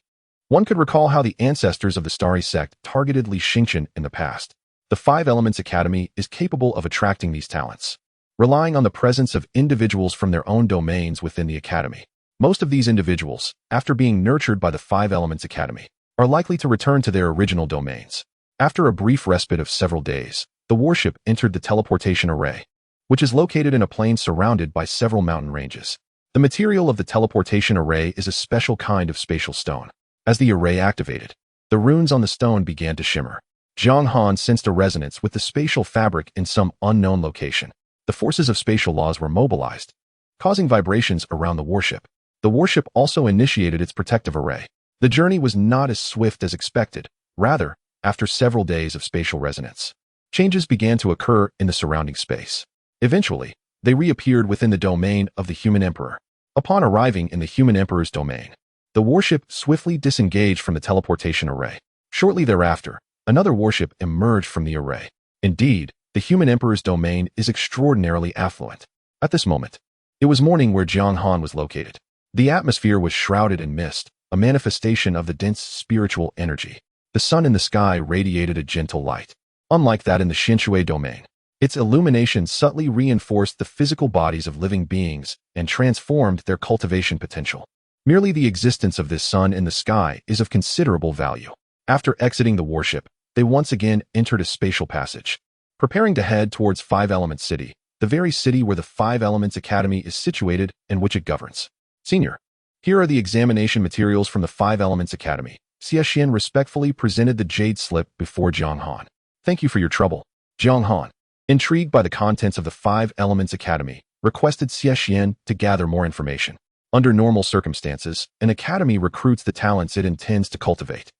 one could recall how the ancestors of the Starry Sect targeted Li Xingqian in the past. The Five Elements Academy is capable of attracting these talents, relying on the presence of individuals from their own domains within the academy. Most of these individuals, after being nurtured by the Five Elements Academy, are likely to return to their original domains. After a brief respite of several days, the warship entered the teleportation array, which is located in a plain surrounded by several mountain ranges. The material of the teleportation array is a special kind of spatial stone. As the array activated, the runes on the stone began to shimmer. Jiang Han sensed a resonance with the spatial fabric in some unknown location. The forces of spatial laws were mobilized, causing vibrations around the warship. The warship also initiated its protective array. The journey was not as swift as expected. Rather, after several days of spatial resonance, changes began to occur in the surrounding space. Eventually, they reappeared within the domain of the human emperor. Upon arriving in the human emperor's domain, the warship swiftly disengaged from the teleportation array. Shortly thereafter, another warship emerged from the array. Indeed, The human emperor's domain is extraordinarily affluent. At this moment, it was morning where Jiang Han was located. The atmosphere was shrouded in mist, a manifestation of the dense spiritual energy. The sun in the sky radiated a gentle light. Unlike that in the Xinshui domain, its illumination subtly reinforced the physical bodies of living beings and transformed their cultivation potential. Merely the existence of this sun in the sky is of considerable value. After exiting the warship, they once again entered a spatial passage, preparing to head towards Five Elements City, the very city where the Five Elements Academy is situated and which it governs. Senior, here are the examination materials from the Five Elements Academy. Xie Xian respectfully presented the jade slip before Jiang Han. Thank you for your trouble. Jiang Han, intrigued by the contents of the Five Elements Academy, requested Xie Xian to gather more information. Under normal circumstances, an academy recruits the talents it intends to cultivate.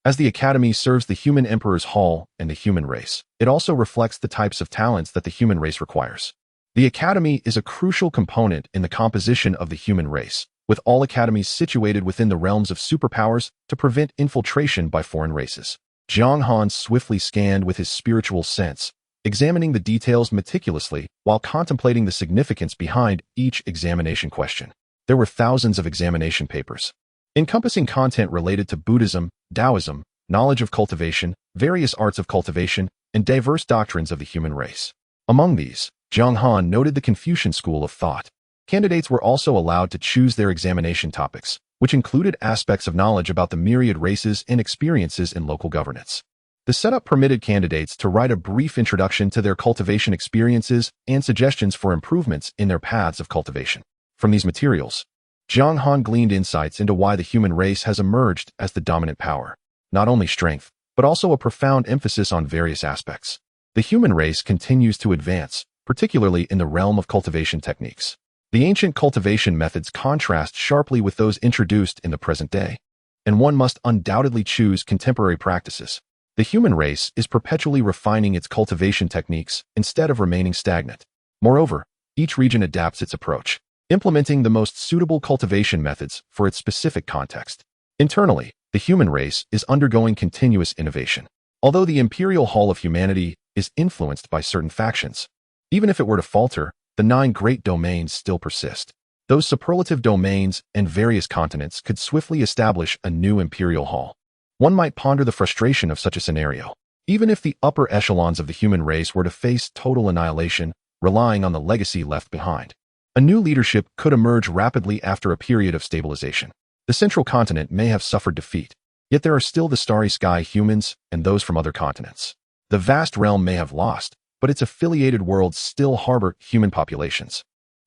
As the academy serves the human emperor's hall and the human race, it also reflects the types of talents that the human race requires. The academy is a crucial component in the composition of the human race, with all academies situated within the realms of superpowers to prevent infiltration by foreign races. Jiang Han swiftly scanned with his spiritual sense, examining the details meticulously while contemplating the significance behind each examination question. There were thousands of examination papers, encompassing content related to Buddhism, Taoism, knowledge of cultivation, various arts of cultivation, and diverse doctrines of the human race. Among these, Jiang Han noted the Confucian school of thought. Candidates were also allowed to choose their examination topics, which included aspects of knowledge about the myriad races and experiences in local governance. The setup permitted candidates to write a brief introduction to their cultivation experiences and suggestions for improvements in their paths of cultivation. From these materials, Jiang Han gleaned insights into why the human race has emerged as the dominant power. Not only strength, but also a profound emphasis on various aspects. The human race continues to advance, particularly in the realm of cultivation techniques. The ancient cultivation methods contrast sharply with those introduced in the present day, and one must undoubtedly choose contemporary practices. The human race is perpetually refining its cultivation techniques instead of remaining stagnant. Moreover, each region adapts its approach, implementing the most suitable cultivation methods for its specific context. Internally, the human race is undergoing continuous innovation. Although the Imperial Hall of Humanity is influenced by certain factions, even if it were to falter, the 9 great domains still persist. Those superlative domains and various continents could swiftly establish a new Imperial Hall. One might ponder the frustration of such a scenario. Even if the upper echelons of the human race were to face total annihilation, relying on the legacy left behind, a new leadership could emerge rapidly after a period of stabilization. The central continent may have suffered defeat, yet there are still the starry sky humans and those from other continents. The vast realm may have lost, but its affiliated worlds still harbor human populations.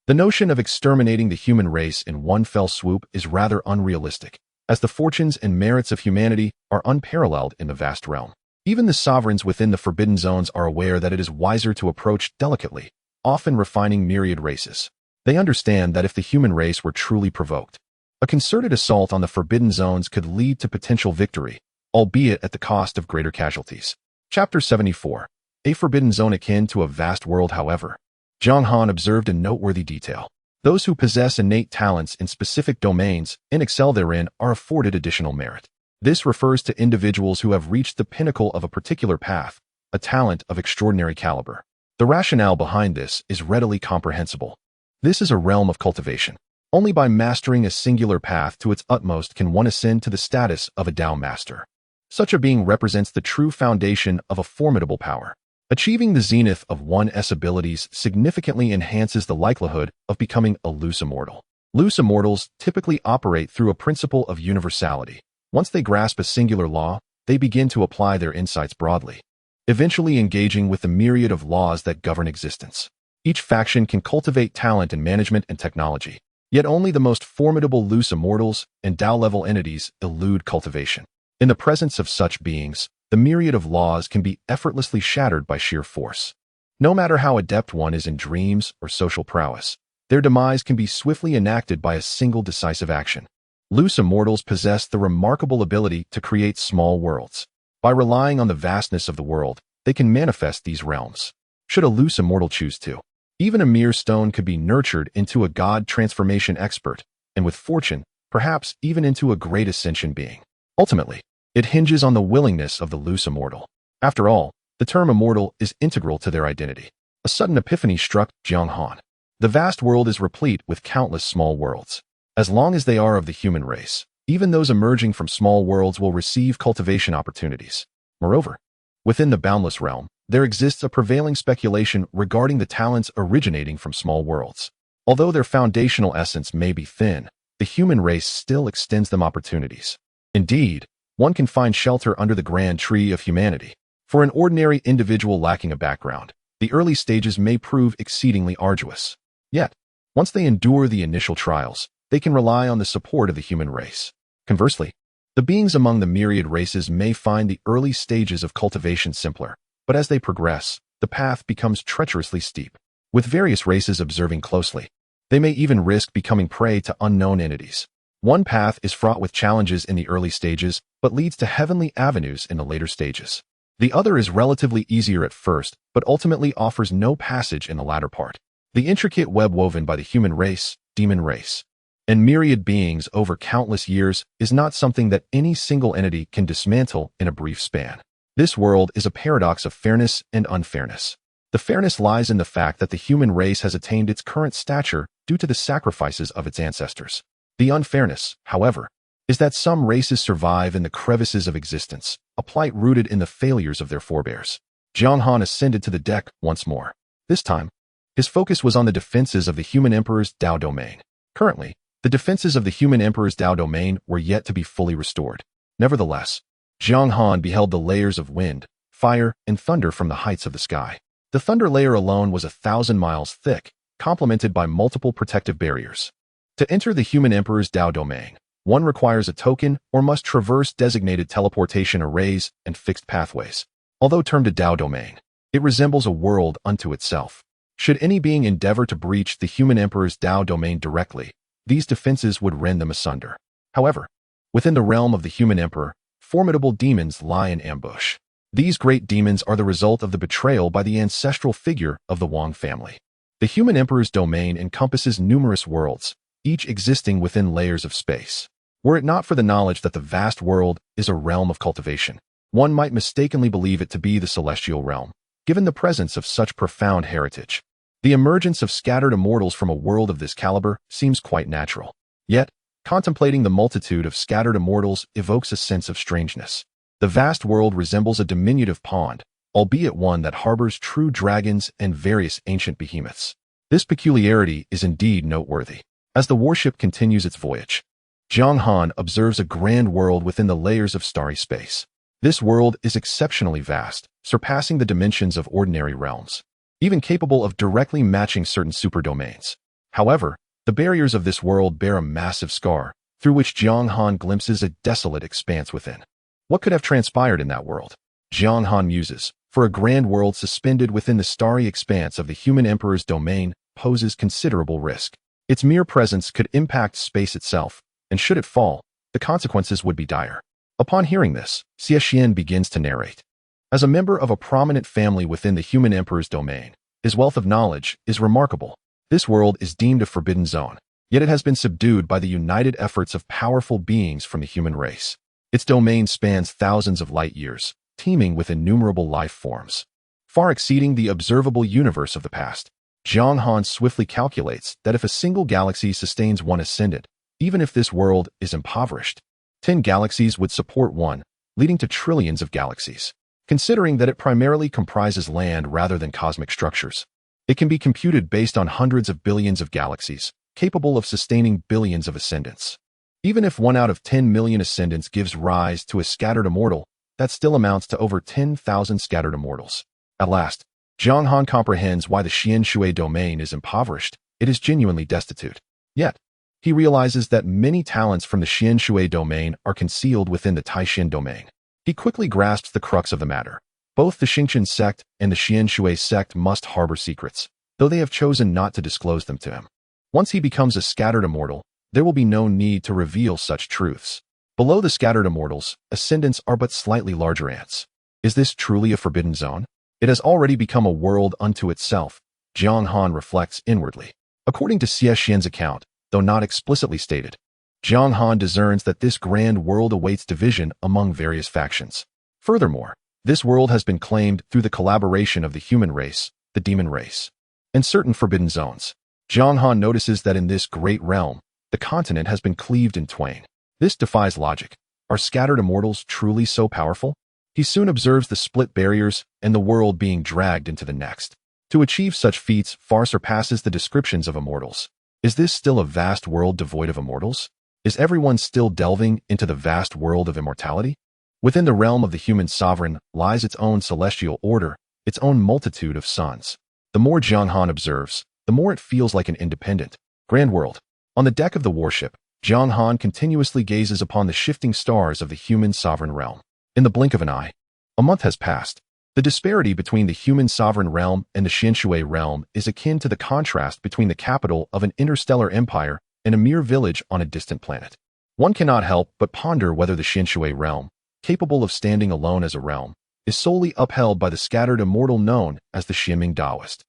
The notion of exterminating the human race in one fell swoop is rather unrealistic, as the fortunes and merits of humanity are unparalleled in the vast realm. Even the sovereigns within the forbidden zones are aware that it is wiser to approach delicately, often refining myriad races. They understand that if the human race were truly provoked, a concerted assault on the forbidden zones could lead to potential victory, albeit at the cost of greater casualties. Chapter 74. A forbidden zone akin to a vast world. However, Jiang Han observed a noteworthy detail. Those who possess innate talents in specific domains and excel therein are afforded additional merit. This refers to individuals who have reached the pinnacle of a particular path, a talent of extraordinary caliber. The rationale behind this is readily comprehensible. This is a realm of cultivation. Only by mastering a singular path to its utmost can one ascend to the status of a Tao master. Such a being represents the true foundation of a formidable power. Achieving the zenith of one's abilities significantly enhances the likelihood of becoming a loose immortal. Loose immortals typically operate through a principle of universality. Once they grasp a singular law, they begin to apply their insights broadly, eventually engaging with the myriad of laws that govern existence. Each faction can cultivate talent in management and technology, yet only the most formidable loose immortals and Tao-level entities elude cultivation. In the presence of such beings, the myriad of laws can be effortlessly shattered by sheer force. No matter how adept one is in dreams or social prowess, their demise can be swiftly enacted by a single decisive action. Loose immortals possess the remarkable ability to create small worlds. By relying on the vastness of the world, they can manifest these realms. Should a loose immortal choose to, even a mere stone could be nurtured into a god transformation expert, and with fortune, perhaps even into a great ascension being. Ultimately, it hinges on the willingness of the loose immortal. After all, The term immortal is integral to their identity. A sudden epiphany struck Jiang Han. The vast world is replete with countless small worlds. As long as they are of the human race, even those emerging from small worlds will receive cultivation opportunities. Moreover, within the boundless realm, there exists a prevailing speculation regarding the talents originating from small worlds. Although their foundational essence may be thin, the human race still extends them opportunities. Indeed, one can find shelter under the grand tree of humanity. For an ordinary individual lacking a background, the early stages may prove exceedingly arduous. Yet, once they endure the initial trials, they can rely on the support of the human race. Conversely, the beings among the myriad races may find the early stages of cultivation simpler, but as they progress, the path becomes treacherously steep. With various races observing closely, they may even risk becoming prey to unknown entities. One path is fraught with challenges in the early stages, but leads to heavenly avenues in the later stages. The other is relatively easier at first, but ultimately offers no passage in the latter part. The intricate web woven by the human race, demon race, and myriad beings over countless years is not something that any single entity can dismantle in a brief span. This world is a paradox of fairness and unfairness. The fairness lies in the fact that the human race has attained its current stature due to the sacrifices of its ancestors. The unfairness, however, is that some races survive in the crevices of existence, a plight rooted in the failures of their forebears. Jiang Han ascended to the deck once more. This time, his focus was on the defenses of the human emperor's Dao domain. Currently, the defenses of the human emperor's Dao domain were yet to be fully restored. Nevertheless, Jiang Han beheld the layers of wind, fire, and thunder from the heights of the sky. The thunder layer alone was 1,000 miles thick, complemented by multiple protective barriers. To enter the human emperor's Dao domain, one requires a token or must traverse designated teleportation arrays and fixed pathways. Although termed a Dao domain, it resembles a world unto itself. Should any being endeavor to breach the human emperor's Dao domain directly, these defenses would rend them asunder. However, within the realm of the human emperor, formidable demons lie in ambush. These great demons are the result of the betrayal by the ancestral figure of the Wang family. The human emperor's domain encompasses numerous worlds, each existing within layers of space. Were it not for the knowledge that the vast world is a realm of cultivation, one might mistakenly believe it to be the celestial realm, given the presence of such profound heritage. The emergence of scattered immortals from a world of this caliber seems quite natural. Yet, contemplating the multitude of scattered immortals evokes a sense of strangeness. The vast world resembles a diminutive pond, albeit one that harbors true dragons and various ancient behemoths. This peculiarity is indeed noteworthy. As the warship continues its voyage, Jiang Han observes a grand world within the layers of starry space. This world is exceptionally vast, surpassing the dimensions of ordinary realms, even capable of directly matching certain superdomains. However, the barriers of this world bear a massive scar, through which Jiang Han glimpses a desolate expanse within. What could have transpired in that world? Jiang Han muses, for a grand world suspended within the starry expanse of the human emperor's domain poses considerable risk. Its mere presence could impact space itself, and should it fall, the consequences would be dire. Upon hearing this, Xie begins to narrate. As a member of a prominent family within the human emperor's domain, his wealth of knowledge is remarkable. This world is deemed a forbidden zone, yet it has been subdued by the united efforts of powerful beings from the human race. Its domain spans thousands of light years, teeming with innumerable life forms, far exceeding the observable universe of the past. Jiang Han swiftly calculates that if a single galaxy sustains one ascendant, even if this world is impoverished, 10 galaxies would support one, leading to trillions of galaxies. Considering that it primarily comprises land rather than cosmic structures, it can be computed based on hundreds of billions of galaxies, capable of sustaining billions of ascendants. Even if 1 out of 10 million ascendants gives rise to a scattered immortal, that still amounts to over 10,000 scattered immortals. At last, Jiang Han comprehends why the Xianshui domain is impoverished. It is genuinely destitute. Yet, he realizes that many talents from the Xianshui domain are concealed within the Taixin domain. He quickly grasps the crux of the matter. Both the Xingqian sect and the Xianshui sect must harbor secrets, though they have chosen not to disclose them to him. Once he becomes a scattered immortal, there will be no need to reveal such truths. Below the scattered immortals, ascendants are but slightly larger ants. Is this truly a forbidden zone? It has already become a world unto itself, Jiang Han reflects inwardly. According to Xie account, though not explicitly stated, Jiang Han discerns that this grand world awaits division among various factions. Furthermore, This world has been claimed through the collaboration of the human race, the demon race, and certain forbidden zones. Jiang Han notices that in this great realm, the continent has been cleaved in twain. This defies logic. Are scattered immortals truly so powerful? He soon observes the split barriers and the world being dragged into the next. To achieve such feats far surpasses the descriptions of immortals. Is this still a vast world devoid of immortals? Is everyone still delving into the vast world of immortality? Within the realm of the human sovereign lies its own celestial order, its own multitude of suns. The more Jiang Han observes, the more it feels like an independent, grand world. On the deck of the warship, Jiang Han continuously gazes upon the shifting stars of the human sovereign realm. In the blink of an eye, a month has passed. The disparity between the human sovereign realm and the Xianshui realm is akin to the contrast between the capital of an interstellar empire and a mere village on a distant planet. One cannot help but ponder whether the Xianshui realm, capable of standing alone as a realm, is solely upheld by the scattered immortal known as the Xianming Taoist.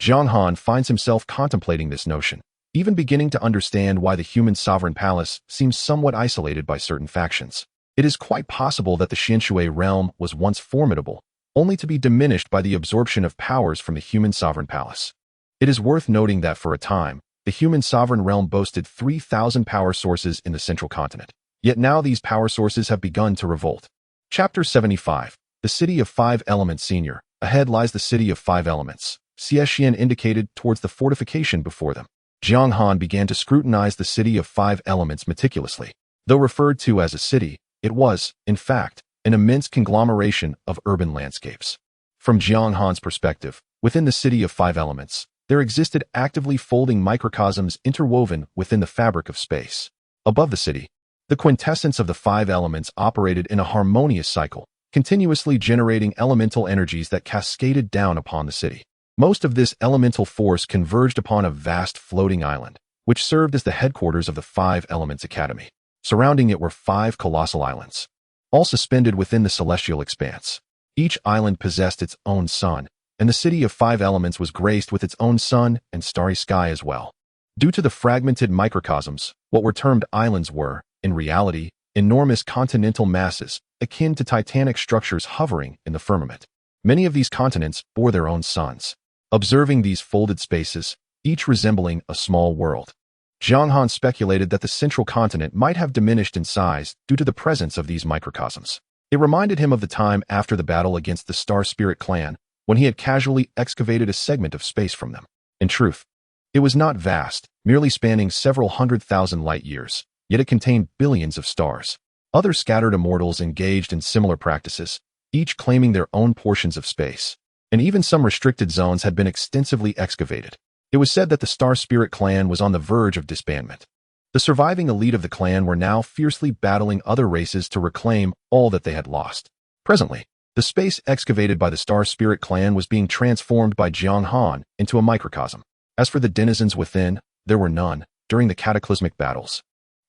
Jiang Han finds himself contemplating this notion, even beginning to understand why the human sovereign palace seems somewhat isolated by certain factions. It is quite possible that the Xianshui realm was once formidable, only to be diminished by the absorption of powers from the human sovereign palace. It is worth noting that for a time, the human sovereign realm boasted 3,000 power sources in the central continent. Yet now these power sources have begun to revolt. Chapter 75. The City of Five Elements Senior. Ahead lies the City of Five Elements. Xie indicated towards the fortification before them. Jiang Han began to scrutinize the City of Five Elements meticulously. Though referred to as a city, it was, in fact, an immense conglomeration of urban landscapes. From Jiang Han's perspective, within the City of Five Elements, there existed actively folding microcosms interwoven within the fabric of space. Above the city, the quintessence of the five elements operated in a harmonious cycle, continuously generating elemental energies that cascaded down upon the city. Most of this elemental force converged upon a vast floating island, which served as the headquarters of the Five Elements Academy. Surrounding it were five colossal islands, all suspended within the celestial expanse. Each island possessed its own sun, and the City of Five Elements was graced with its own sun and starry sky as well. Due to the fragmented microcosms, what were termed islands were, in reality, enormous continental masses, akin to titanic structures hovering in the firmament. Many of these continents bore their own suns. Observing these folded spaces, each resembling a small world, Jiang Han speculated that the central continent might have diminished in size due to the presence of these microcosms. It reminded him of the time after the battle against the Star Spirit clan, when he had casually excavated a segment of space from them. In truth, it was not vast, merely spanning several 100,000 light years. Yet it contained billions of stars. Other scattered immortals engaged in similar practices, each claiming their own portions of space. And even some restricted zones had been extensively excavated. It was said that the Star Spirit clan was on the verge of disbandment. The surviving elite of the clan were now fiercely battling other races to reclaim all that they had lost. Presently, the space excavated by the Star Spirit clan was being transformed by Jiang Han into a microcosm. As for the denizens within, there were none. During the cataclysmic battles,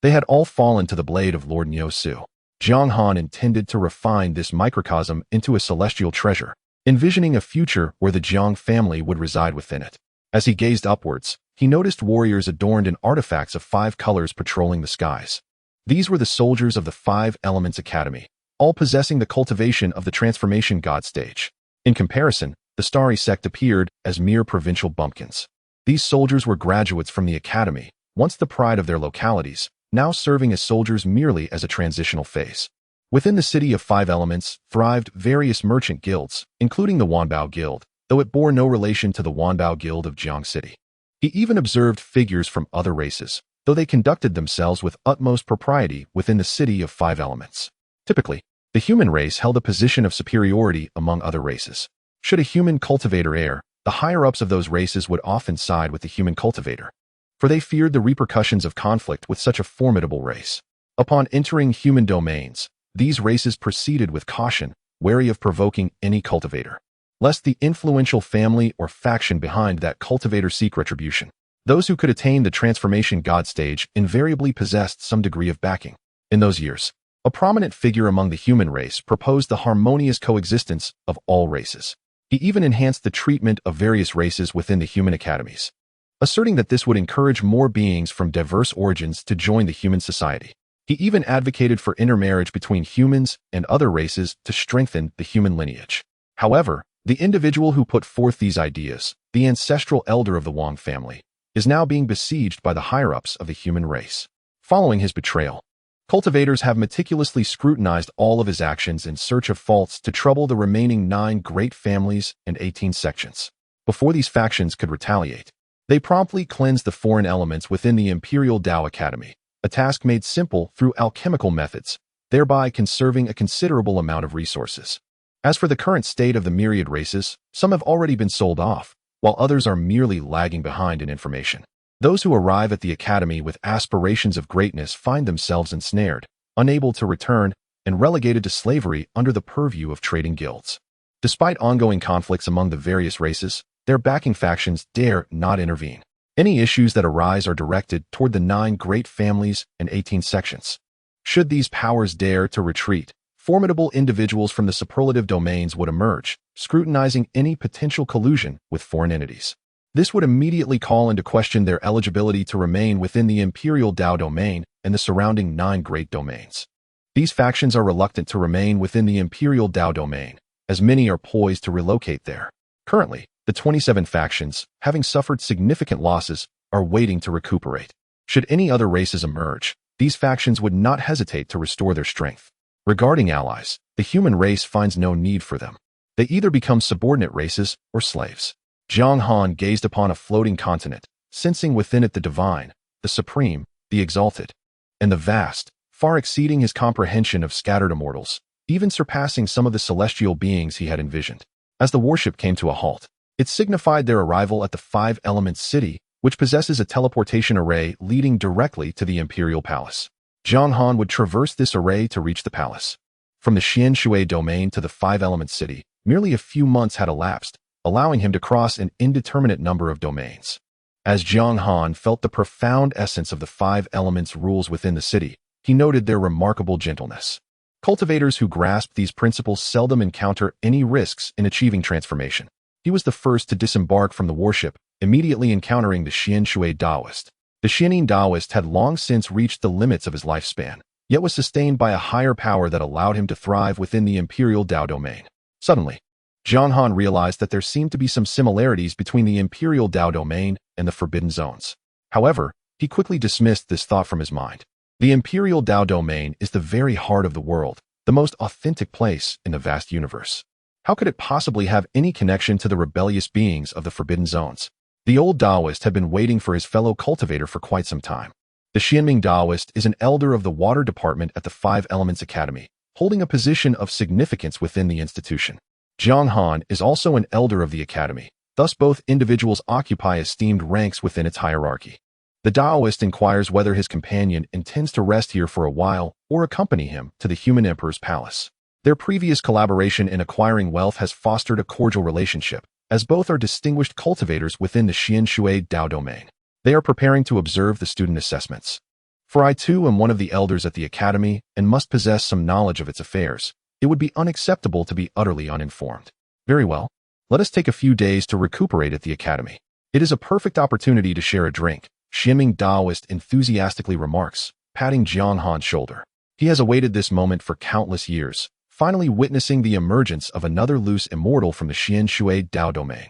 they had all fallen to the blade of Lord Niusu. Jiang Han intended to refine this microcosm into a celestial treasure, envisioning a future where the Jiang family would reside within it. As he gazed upwards, he noticed warriors adorned in artifacts of five colors patrolling the skies. These were the soldiers of the Five Elements Academy, all possessing the cultivation of the transformation god stage. In comparison, the starry sect appeared as mere provincial bumpkins. These soldiers were graduates from the academy, once the pride of their localities, now serving as soldiers merely as a transitional phase. Within the City of Five Elements thrived various merchant guilds, including the Wanbao Guild, though it bore no relation to the Wanbao Guild of Jiang City. He even observed figures from other races, though they conducted themselves with utmost propriety within the City of Five Elements. Typically, the human race held a position of superiority among other races. Should a human cultivator err, the higher-ups of those races would often side with the human cultivator, for they feared the repercussions of conflict with such a formidable race. Upon entering human domains, these races proceeded with caution, wary of provoking any cultivator, lest the influential family or faction behind that cultivator seek retribution. Those who could attain the transformation god stage invariably possessed some degree of backing. In those years, a prominent figure among the human race proposed the harmonious coexistence of all races. He even enhanced the treatment of various races within the human academies, asserting that this would encourage more beings from diverse origins to join the human society. He even advocated for intermarriage between humans and other races to strengthen the human lineage. However, the individual who put forth these ideas, the ancestral elder of the Wang family, is now being besieged by the higher-ups of the human race. Following his betrayal, cultivators have meticulously scrutinized all of his actions in search of faults to trouble the remaining 9 great families and 18 sections. Before these factions could retaliate, they promptly cleansed the foreign elements within the Imperial Tao Academy, a task made simple through alchemical methods, thereby conserving a considerable amount of resources. As for the current state of the myriad races, some have already been sold off, while others are merely lagging behind in information. Those who arrive at the academy with aspirations of greatness find themselves ensnared, unable to return, and relegated to slavery under the purview of trading guilds. Despite ongoing conflicts among the various races, their backing factions dare not intervene. Any issues that arise are directed toward the 9 great families and 18 sections. Should these powers dare to retreat, formidable individuals from the superlative domains would emerge, scrutinizing any potential collusion with foreign entities. This would immediately call into question their eligibility to remain within the Imperial Tao domain and the surrounding 9 great domains. These factions are reluctant to remain within the Imperial Tao domain, as many are poised to relocate there. Currently, the 27 factions, having suffered significant losses, are waiting to recuperate. Should any other races emerge, these factions would not hesitate to restore their strength. Regarding allies, the human race finds no need for them. They either become subordinate races or slaves. Jiang Han gazed upon a floating continent, sensing within it the divine, the supreme, the exalted, and the vast, far exceeding his comprehension of scattered immortals, even surpassing some of the celestial beings he had envisioned. As the warship came to a halt, it signified their arrival at the 5 Elements City, which possesses a teleportation array leading directly to the Imperial Palace. Jiang Han would traverse this array to reach the palace. From the Xianshui domain to the 5 Elements City, merely a few months had elapsed, allowing him to cross an indeterminate number of domains. As Jiang Han felt the profound essence of the 5 Elements rules within the city, he noted their remarkable gentleness. Cultivators who grasp these principles seldom encounter any risks in achieving transformation. He was the first to disembark from the warship, immediately encountering the Xianshui Taoist. The Xianin Taoist had long since reached the limits of his lifespan, yet was sustained by a higher power that allowed him to thrive within the Imperial Tao domain. Suddenly, Jiang Han realized that there seemed to be some similarities between the Imperial Tao domain and the Forbidden Zones. However, he quickly dismissed this thought from his mind. The Imperial Tao domain is the very heart of the world, the most authentic place in the vast universe. How could it possibly have any connection to the rebellious beings of the Forbidden Zones? The old Taoist had been waiting for his fellow cultivator for quite some time. The Xianming Taoist is an elder of the water department at the 5 Elements Academy, holding a position of significance within the institution. Jiang Han is also an elder of the academy, thus both individuals occupy esteemed ranks within its hierarchy. The Taoist inquires whether his companion intends to rest here for a while or accompany him to the human emperor's palace. Their previous collaboration in acquiring wealth has fostered a cordial relationship, as both are distinguished cultivators within the Xianshui Tao domain. They are preparing to observe the student assessments. For I too am one of the elders at the academy and must possess some knowledge of its affairs. It would be unacceptable to be utterly uninformed. Very well. Let us take a few days to recuperate at the academy. It is a perfect opportunity to share a drink, Xianming Taoist enthusiastically remarks, patting Jiang Han's shoulder. He has awaited this moment for countless years, finally witnessing the emergence of another loose immortal from the Xianshui Tao domain.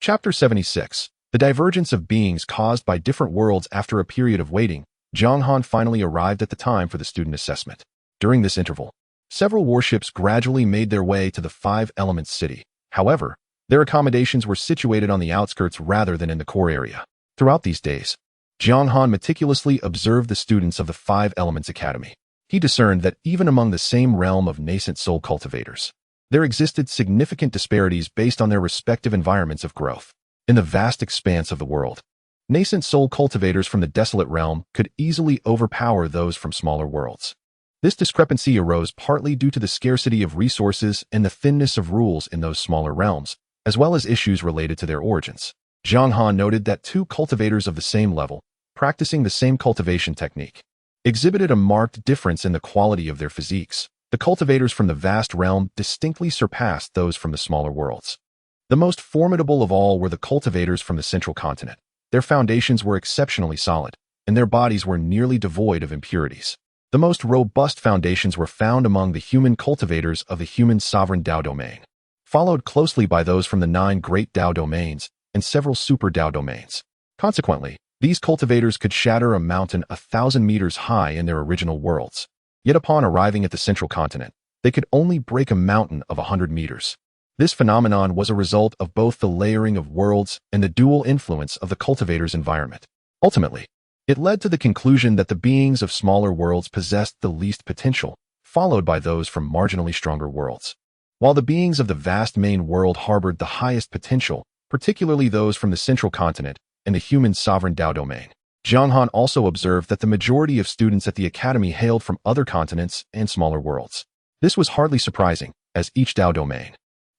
Chapter 76. The divergence of beings caused by different worlds. After a period of waiting, Jiang Han finally arrived at the time for the student assessment. During this interval, several warships gradually made their way to the 5 Elements City. However, their accommodations were situated on the outskirts rather than in the core area. Throughout these days, Jiang Han meticulously observed the students of the 5 Elements Academy. He discerned that even among the same realm of nascent soul cultivators, there existed significant disparities based on their respective environments of growth. In the vast expanse of the world, nascent soul cultivators from the desolate realm could easily overpower those from smaller worlds. This discrepancy arose partly due to the scarcity of resources and the thinness of rules in those smaller realms, as well as issues related to their origins. Jiang Han noted that 2 cultivators of the same level, practicing the same cultivation technique, exhibited a marked difference in the quality of their physiques. The cultivators from the vast realm distinctly surpassed those from the smaller worlds. The most formidable of all were the cultivators from the central continent. Their foundations were exceptionally solid, and their bodies were nearly devoid of impurities. The most robust foundations were found among the human cultivators of the human sovereign Dao domain, followed closely by those from the 9 great Dao domains and several super Dao domains. Consequently, these cultivators could shatter a mountain 1,000 meters high in their original worlds. Yet upon arriving at the central continent, they could only break a mountain of 100 meters. This phenomenon was a result of both the layering of worlds and the dual influence of the cultivator's environment. Ultimately, it led to the conclusion that the beings of smaller worlds possessed the least potential, followed by those from marginally stronger worlds, while the beings of the vast main world harbored the highest potential, particularly those from the central continent and the human sovereign Dao domain. Jiang Han also observed that the majority of students at the academy hailed from other continents and smaller worlds. This was hardly surprising, as each Dao domain,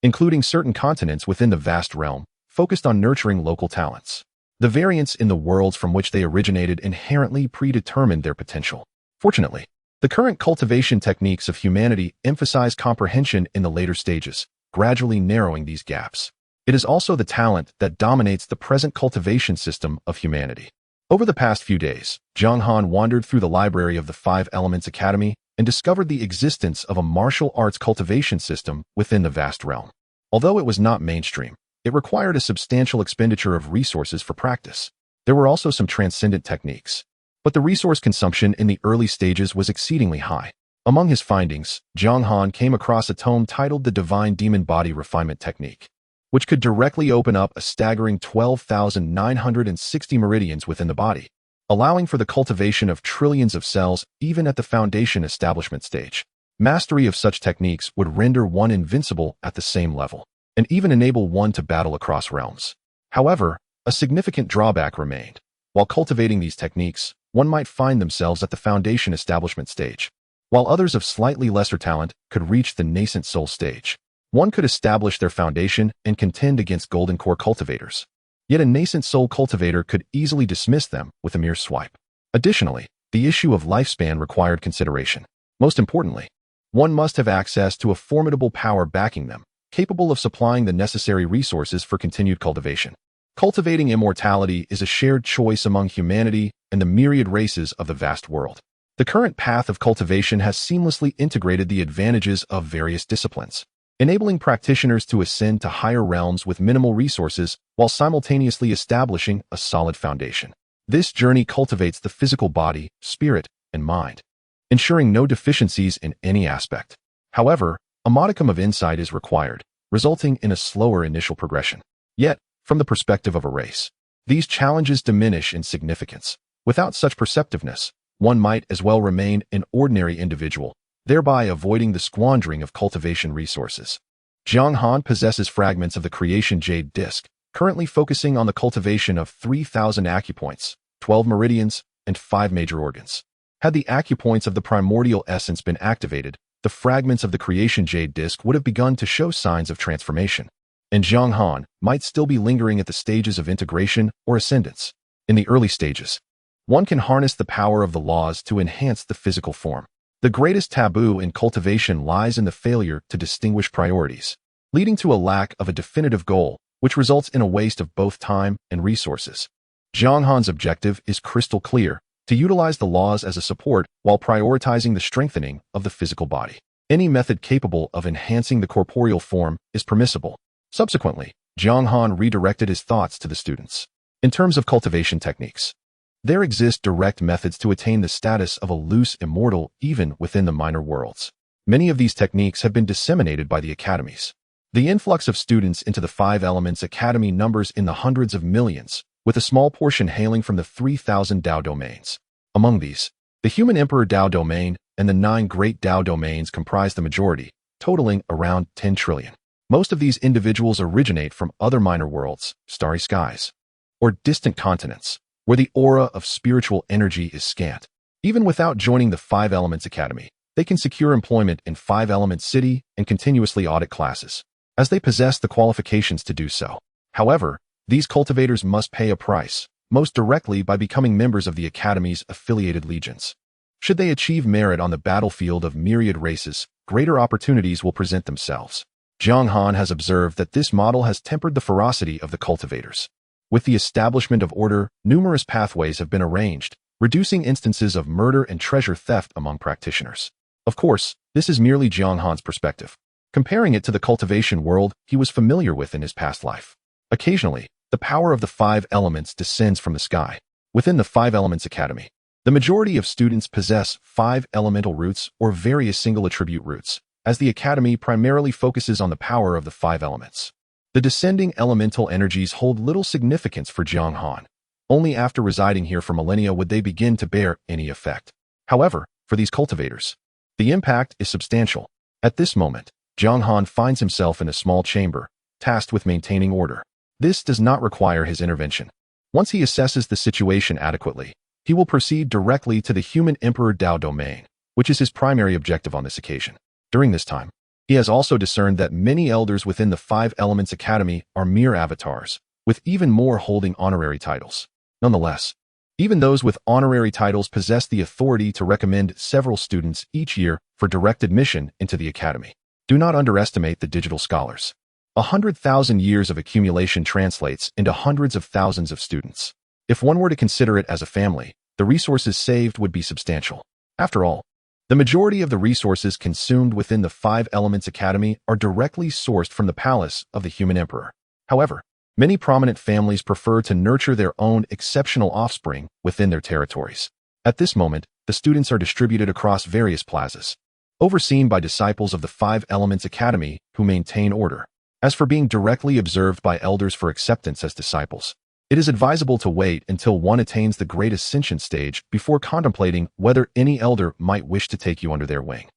including certain continents within the vast realm, focused on nurturing local talents. The variance in the worlds from which they originated inherently predetermined their potential. Fortunately, the current cultivation techniques of humanity emphasize comprehension in the later stages, gradually narrowing these gaps. It is also the talent that dominates the present cultivation system of humanity. Over the past few days, Jiang Han wandered through the library of the 5 Elements Academy and discovered the existence of a martial arts cultivation system within the vast realm. Although it was not mainstream, it required a substantial expenditure of resources for practice. There were also some transcendent techniques, but the resource consumption in the early stages was exceedingly high. Among his findings, Jiang Han came across a tome titled The Divine Demon Body Refinement Technique, which could directly open up a staggering 12,960 meridians within the body, allowing for the cultivation of trillions of cells even at the foundation establishment stage. Mastery of such techniques would render one invincible at the same level, and even enable one to battle across realms. However, a significant drawback remained. While cultivating these techniques, one might find themselves at the foundation establishment stage, while others of slightly lesser talent could reach the nascent soul stage. One could establish their foundation and contend against golden core cultivators. Yet a nascent soul cultivator could easily dismiss them with a mere swipe. Additionally, the issue of lifespan required consideration. Most importantly, one must have access to a formidable power backing them, capable of supplying the necessary resources for continued cultivation. Cultivating immortality is a shared choice among humanity and the myriad races of the vast world. The current path of cultivation has seamlessly integrated the advantages of various disciplines, enabling practitioners to ascend to higher realms with minimal resources while simultaneously establishing a solid foundation. This journey cultivates the physical body, spirit, and mind, ensuring no deficiencies in any aspect. However, a modicum of insight is required, resulting in a slower initial progression. Yet, from the perspective of a race, these challenges diminish in significance. Without such perceptiveness, one might as well remain an ordinary individual, thereby avoiding the squandering of cultivation resources. Jiang Han possesses fragments of the Creation Jade Disc, currently focusing on the cultivation of 3,000 acupoints, 12 meridians, and 5 major organs. Had the acupoints of the primordial essence been activated, the fragments of the Creation Jade Disc would have begun to show signs of transformation, and Jiang Han might still be lingering at the stages of integration or ascendance. In the early stages, one can harness the power of the laws to enhance the physical form. The greatest taboo in cultivation lies in the failure to distinguish priorities, leading to a lack of a definitive goal, which results in a waste of both time and resources. Jiang Han's objective is crystal clear: to utilize the laws as a support while prioritizing the strengthening of the physical body. Any method capable of enhancing the corporeal form is permissible. Subsequently, Jiang Han redirected his thoughts to the students. In terms of cultivation techniques, there exist direct methods to attain the status of a loose immortal even within the minor worlds. Many of these techniques have been disseminated by the academies. The influx of students into the 5 Elements Academy numbers in the hundreds of millions, with a small portion hailing from the 3,000 Dao domains. Among these, the Human Emperor Dao domain and the 9 Great Dao domains comprise the majority, totaling around 10 trillion. Most of these individuals originate from other minor worlds, starry skies, or distant continents, where the aura of spiritual energy is scant. Even without joining the 5 Elements Academy, they can secure employment in 5 Elements City and continuously audit classes, as they possess the qualifications to do so. However, these cultivators must pay a price, most directly by becoming members of the Academy's affiliated legions. Should they achieve merit on the battlefield of myriad races, greater opportunities will present themselves. Jiang Han has observed that this model has tempered the ferocity of the cultivators. With the establishment of order, numerous pathways have been arranged, reducing instances of murder and treasure theft among practitioners. Of course, this is merely Jiang Han's perspective, comparing it to the cultivation world he was familiar with in his past life. Occasionally, the power of the 5 elements descends from the sky. Within the 5 Elements Academy, the majority of students possess 5 elemental roots or various single attribute roots, as the academy primarily focuses on the power of the 5 elements. The descending elemental energies hold little significance for Jiang Han. Only after residing here for millennia would they begin to bear any effect. However, for these cultivators, the impact is substantial. At this moment, Jiang Han finds himself in a small chamber, tasked with maintaining order. This does not require his intervention. Once he assesses the situation adequately, he will proceed directly to the Human Emperor Dao domain, which is his primary objective on this occasion. During this time, he has also discerned that many elders within the 5 Elements Academy are mere avatars, with even more holding honorary titles. Nonetheless, even those with honorary titles possess the authority to recommend several students each year for direct admission into the academy. Do not underestimate the digital scholars. 100,000 years of accumulation translates into hundreds of thousands of students. If one were to consider it as a family, the resources saved would be substantial. After all, the majority of the resources consumed within the 5 Elements Academy are directly sourced from the palace of the Human Emperor. However, many prominent families prefer to nurture their own exceptional offspring within their territories. At this moment, the students are distributed across various plazas, overseen by disciples of the 5 Elements Academy who maintain order. As for being directly observed by elders for acceptance as disciples, it is advisable to wait until one attains the Great Ascension stage before contemplating whether any elder might wish to take you under their wing.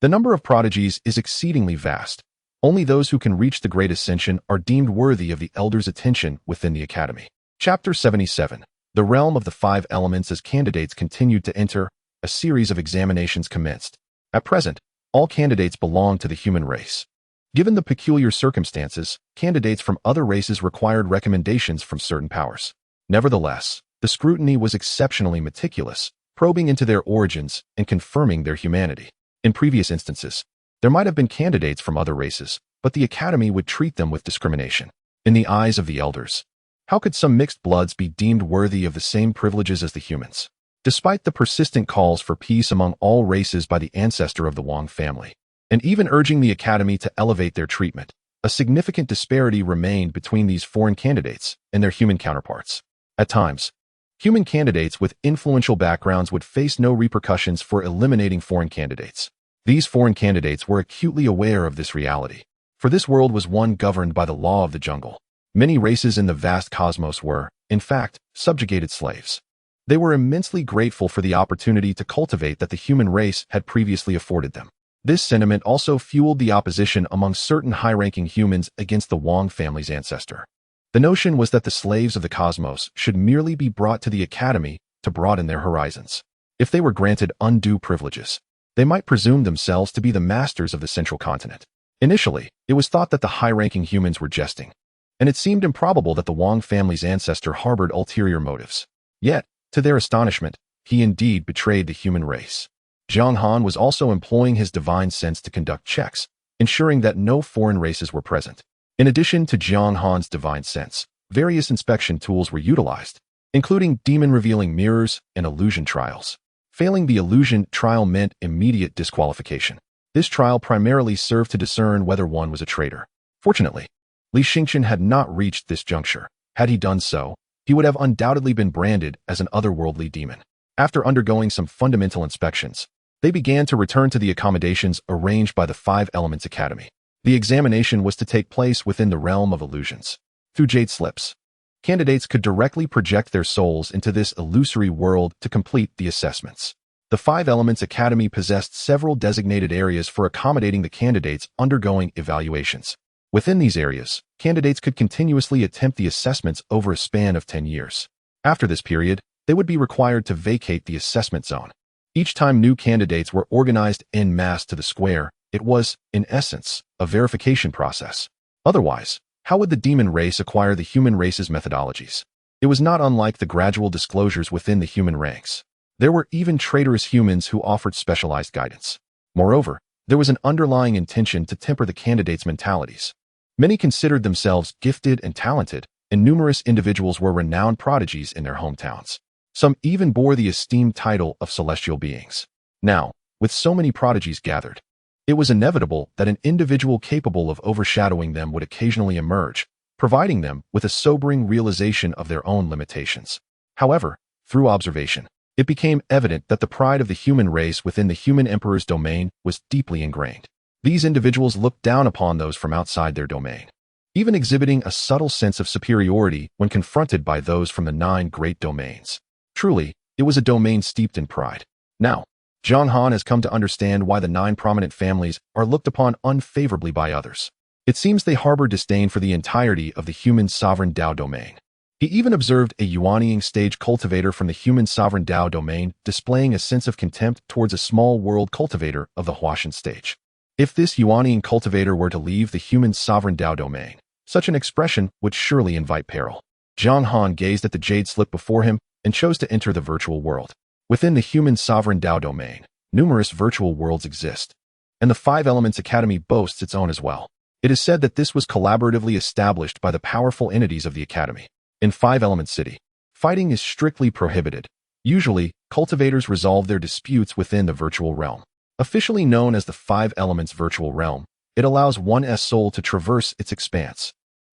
The number of prodigies is exceedingly vast. Only those who can reach the Great Ascension are deemed worthy of the elder's attention within the academy. Chapter 77. The Realm of the 5 Elements. As candidates continued to enter, a series of examinations commenced. At present, all candidates belong to the human race. Given the peculiar circumstances, candidates from other races required recommendations from certain powers. Nevertheless, the scrutiny was exceptionally meticulous, probing into their origins and confirming their humanity. In previous instances, there might have been candidates from other races, but the academy would treat them with discrimination. In the eyes of the elders, how could some mixed bloods be deemed worthy of the same privileges as the humans? Despite the persistent calls for peace among all races by the ancestor of the Wang family, and even urging the academy to elevate their treatment, a significant disparity remained between these foreign candidates and their human counterparts. At times, human candidates with influential backgrounds would face no repercussions for eliminating foreign candidates. These foreign candidates were acutely aware of this reality, for this world was one governed by the law of the jungle. Many races in the vast cosmos were, in fact, subjugated slaves. They were immensely grateful for the opportunity to cultivate that the human race had previously afforded them. This sentiment also fueled the opposition among certain high-ranking humans against the Wang family's ancestor. The notion was that the slaves of the cosmos should merely be brought to the academy to broaden their horizons. If they were granted undue privileges, they might presume themselves to be the masters of the central continent. Initially, it was thought that the high-ranking humans were jesting, and it seemed improbable that the Wang family's ancestor harbored ulterior motives. Yet, to their astonishment, he indeed betrayed the human race. Jiang Han was also employing his divine sense to conduct checks, ensuring that no foreign races were present. In addition to Jiang Han's divine sense, various inspection tools were utilized, including demon-revealing mirrors and illusion trials. Failing the illusion trial meant immediate disqualification. This trial primarily served to discern whether one was a traitor. Fortunately, Li Xingqian had not reached this juncture. Had he done so, he would have undoubtedly been branded as an otherworldly demon. After undergoing some fundamental inspections, they began to return to the accommodations arranged by the 5 Elements Academy. The examination was to take place within the realm of illusions. Through jade slips, candidates could directly project their souls into this illusory world to complete the assessments. The 5 Elements Academy possessed several designated areas for accommodating the candidates undergoing evaluations. Within these areas, candidates could continuously attempt the assessments over a span of 10 years. After this period, they would be required to vacate the assessment zone. Each time new candidates were organized en masse to the square, it was, in essence, a verification process. Otherwise, how would the demon race acquire the human race's methodologies? It was not unlike the gradual disclosures within the human ranks. There were even traitorous humans who offered specialized guidance. Moreover, there was an underlying intention to temper the candidates' mentalities. Many considered themselves gifted and talented, and numerous individuals were renowned prodigies in their hometowns. Some even bore the esteemed title of celestial beings. Now, with so many prodigies gathered, it was inevitable that an individual capable of overshadowing them would occasionally emerge, providing them with a sobering realization of their own limitations. However, through observation, it became evident that the pride of the human race within the human emperor's domain was deeply ingrained. These individuals looked down upon those from outside their domain, even exhibiting a subtle sense of superiority when confronted by those from the 9 great domains. Truly, it was a domain steeped in pride. Now, Jiang Han has come to understand why the 9 prominent families are looked upon unfavorably by others. It seems they harbor disdain for the entirety of the human sovereign Dao domain. He even observed a unyielding stage cultivator from the human sovereign Dao domain displaying a sense of contempt towards a small world cultivator of the Huashan stage. If this unyielding cultivator were to leave the human sovereign Dao domain, such an expression would surely invite peril. Jiang Han gazed at the jade slip before him and chose to enter the virtual world. Within the human sovereign Dao domain, numerous virtual worlds exist, and the 5 Elements Academy boasts its own as well. It is said that this was collaboratively established by the powerful entities of the Academy. In 5 Element City, fighting is strictly prohibited. Usually, cultivators resolve their disputes within the virtual realm. Officially known as the 5 Elements Virtual Realm, it allows one's soul to traverse its expanse.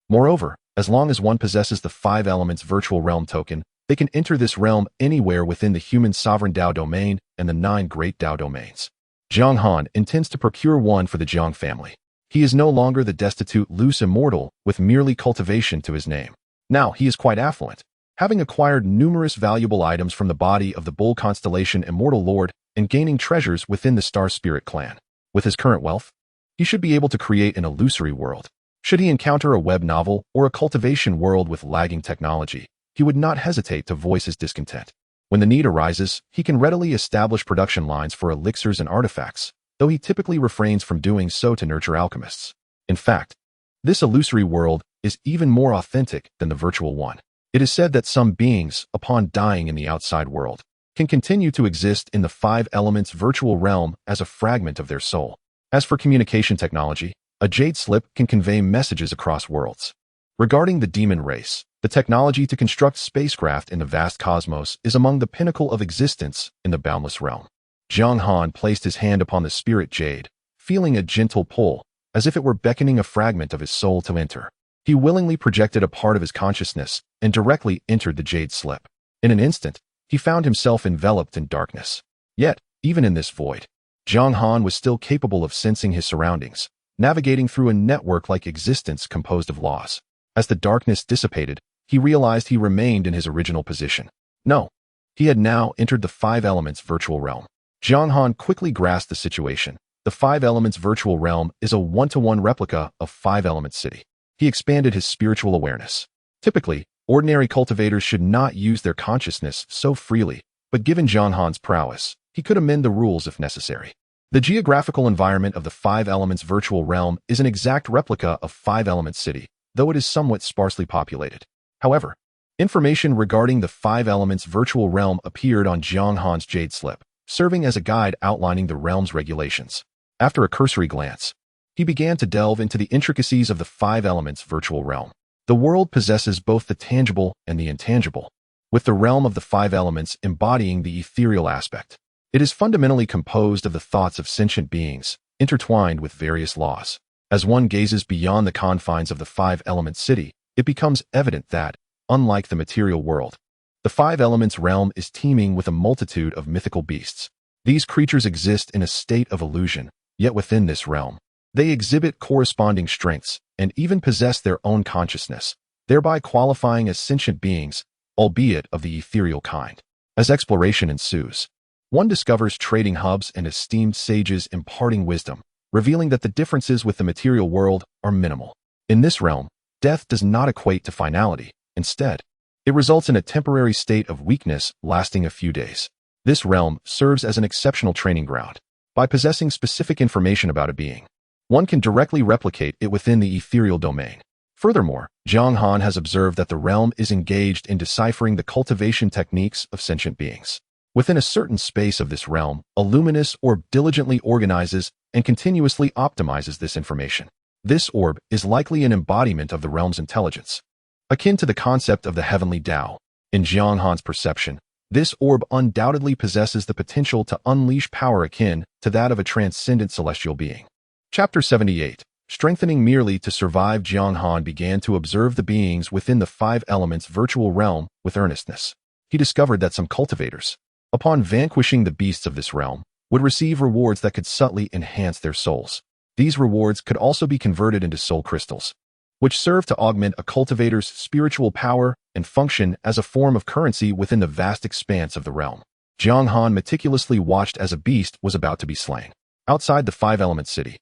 Moreover, as long as one possesses the 5 Elements Virtual Realm token, they can enter this realm anywhere within the human sovereign Dao domain and the 9 great Dao domains. Jiang Han intends to procure one for the Jiang family. He is no longer the destitute loose immortal with merely cultivation to his name. Now he is quite affluent, having acquired numerous valuable items from the body of the Bull Constellation Immortal Lord and gaining treasures within the Star Spirit clan. With his current wealth, he should be able to create an illusory world. Should he encounter a web novel or a cultivation world with lagging technology, he would not hesitate to voice his discontent. When the need arises, he can readily establish production lines for elixirs and artifacts, though he typically refrains from doing so to nurture alchemists. In fact, this illusory world is even more authentic than the virtual one. It is said that some beings, upon dying in the outside world, can continue to exist in the 5 Elements Virtual Realm as a fragment of their soul. As for communication technology, a jade slip can convey messages across worlds. Regarding the demon race, the technology to construct spacecraft in the vast cosmos is among the pinnacle of existence in the boundless realm. Jiang Han placed his hand upon the spirit jade, feeling a gentle pull, as if it were beckoning a fragment of his soul to enter. He willingly projected a part of his consciousness and directly entered the jade slip. In an instant, he found himself enveloped in darkness. Yet, even in this void, Jiang Han was still capable of sensing his surroundings, navigating through a network-like existence composed of laws. As the darkness dissipated, he realized he remained in his original position. No, he had now entered the 5 Elements Virtual Realm. Jiang Han quickly grasped the situation. The 5 Elements Virtual Realm is a one-to-one replica of 5 Elements City. He expanded his spiritual awareness. Typically, ordinary cultivators should not use their consciousness so freely, but given Jiang Han's prowess, he could amend the rules if necessary. The geographical environment of the 5 Elements Virtual Realm is an exact replica of 5 Elements City, though it is somewhat sparsely populated. However, information regarding the 5 Elements Virtual Realm appeared on Jiang Han's jade slip, serving as a guide outlining the realm's regulations. After a cursory glance, he began to delve into the intricacies of the 5 Elements Virtual Realm. The world possesses both the tangible and the intangible, with the realm of the 5 elements embodying the ethereal aspect. It is fundamentally composed of the thoughts of sentient beings, intertwined with various laws. As one gazes beyond the confines of the 5 Elements City, it becomes evident that, unlike the material world, the 5 Elements realm is teeming with a multitude of mythical beasts. These creatures exist in a state of illusion, yet within this realm, they exhibit corresponding strengths and even possess their own consciousness, thereby qualifying as sentient beings, albeit of the ethereal kind. As exploration ensues, one discovers trading hubs and esteemed sages imparting wisdom, revealing that the differences with the material world are minimal. In this realm, death does not equate to finality. Instead, it results in a temporary state of weakness lasting a few days. This realm serves as an exceptional training ground. By possessing specific information about a being, one can directly replicate it within the ethereal domain. Furthermore, Jiang Han has observed that the realm is engaged in deciphering the cultivation techniques of sentient beings. Within a certain space of this realm, a luminous orb diligently organizes and continuously optimizes this information. This orb is likely an embodiment of the realm's intelligence, akin to the concept of the heavenly Tao. In Jiang Han's perception, This orb undoubtedly possesses the potential to unleash power akin to that of a transcendent celestial being. Chapter 78. Strengthening merely to survive. Jiang Han began to observe the beings within the five elements virtual realm with earnestness. He discovered that some cultivators, upon vanquishing the beasts of this realm, would receive rewards that could subtly enhance their souls. These rewards could also be converted into soul crystals, which serve to augment a cultivator's spiritual power and function as a form of currency within the vast expanse of the realm. Jiang Han meticulously watched as a beast was about to be slain. Outside the five-element city,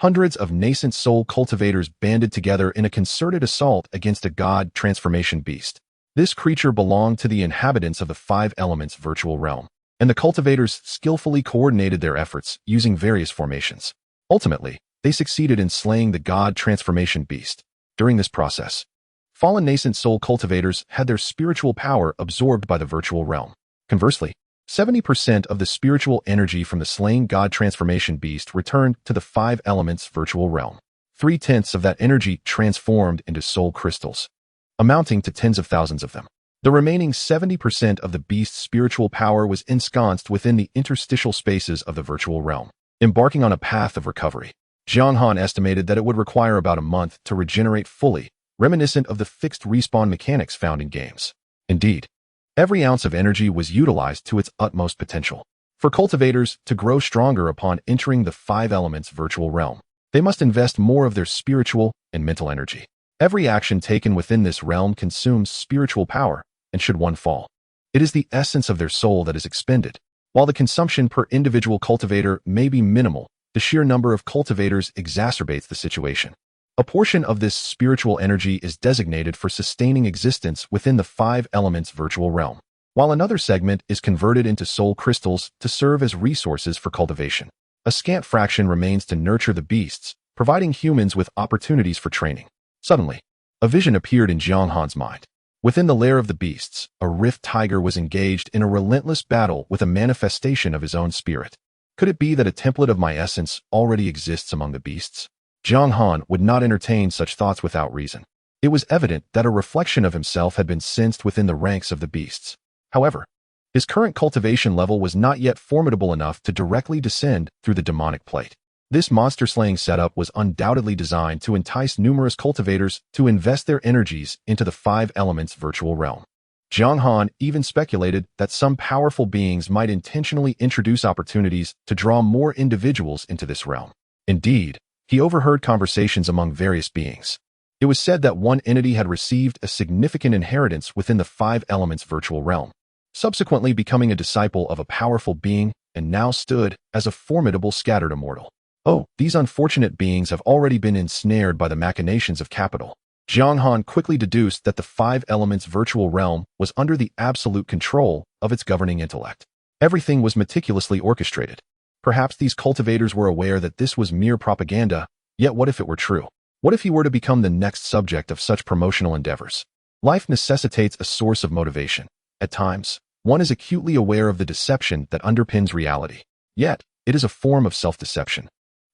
hundreds of nascent soul cultivators banded together in a concerted assault against a god transformation beast. This creature belonged to the inhabitants of the five elements virtual realm, and the cultivators skillfully coordinated their efforts using various formations. Ultimately, they succeeded in slaying the god transformation beast. During this process, fallen nascent soul cultivators had their spiritual power absorbed by the virtual realm. Conversely, 70% of the spiritual energy from the slain god transformation beast returned to the five elements virtual realm. 3/10 of that energy transformed into soul crystals, amounting to tens of thousands of them. The remaining 70% of the beast's spiritual power was ensconced within the interstitial spaces of the virtual realm. Embarking on a path of recovery, Jiang Han estimated that it would require about a month to regenerate fully, reminiscent of the fixed respawn mechanics found in games. Indeed, every ounce of energy was utilized to its utmost potential. For cultivators to grow stronger upon entering the five elements virtual realm, they must invest more of their spiritual and mental energy. Every action taken within this realm consumes spiritual power, and should one fall, it is the essence of their soul that is expended. While the consumption per individual cultivator may be minimal, the sheer number of cultivators exacerbates the situation. A portion of this spiritual energy is designated for sustaining existence within the five elements virtual realm, while another segment is converted into soul crystals to serve as resources for cultivation. A scant fraction remains to nurture the beasts, providing humans with opportunities for training. Suddenly, a vision appeared in Jiang Han's mind. Within the lair of the beasts, a rift tiger was engaged in a relentless battle with a manifestation of his own spirit. Could it be that a template of my essence already exists among the beasts? Jiang Han would not entertain such thoughts without reason. It was evident that a reflection of himself had been sensed within the ranks of the beasts. However, his current cultivation level was not yet formidable enough to directly descend through the demonic plate. This monster-slaying setup was undoubtedly designed to entice numerous cultivators to invest their energies into the five elements virtual realm. Jiang Han even speculated that some powerful beings might intentionally introduce opportunities to draw more individuals into this realm. Indeed, he overheard conversations among various beings. It was said that one entity had received a significant inheritance within the five elements virtual realm, subsequently becoming a disciple of a powerful being and now stood as a formidable scattered immortal. Oh, these unfortunate beings have already been ensnared by the machinations of capital. Jiang Han quickly deduced that the five elements virtual realm was under the absolute control of its governing intellect. Everything was meticulously orchestrated. Perhaps these cultivators were aware that this was mere propaganda, yet what if it were true? What if he were to become the next subject of such promotional endeavors? Life necessitates a source of motivation. At times, one is acutely aware of the deception that underpins reality. Yet, it is a form of self-deception,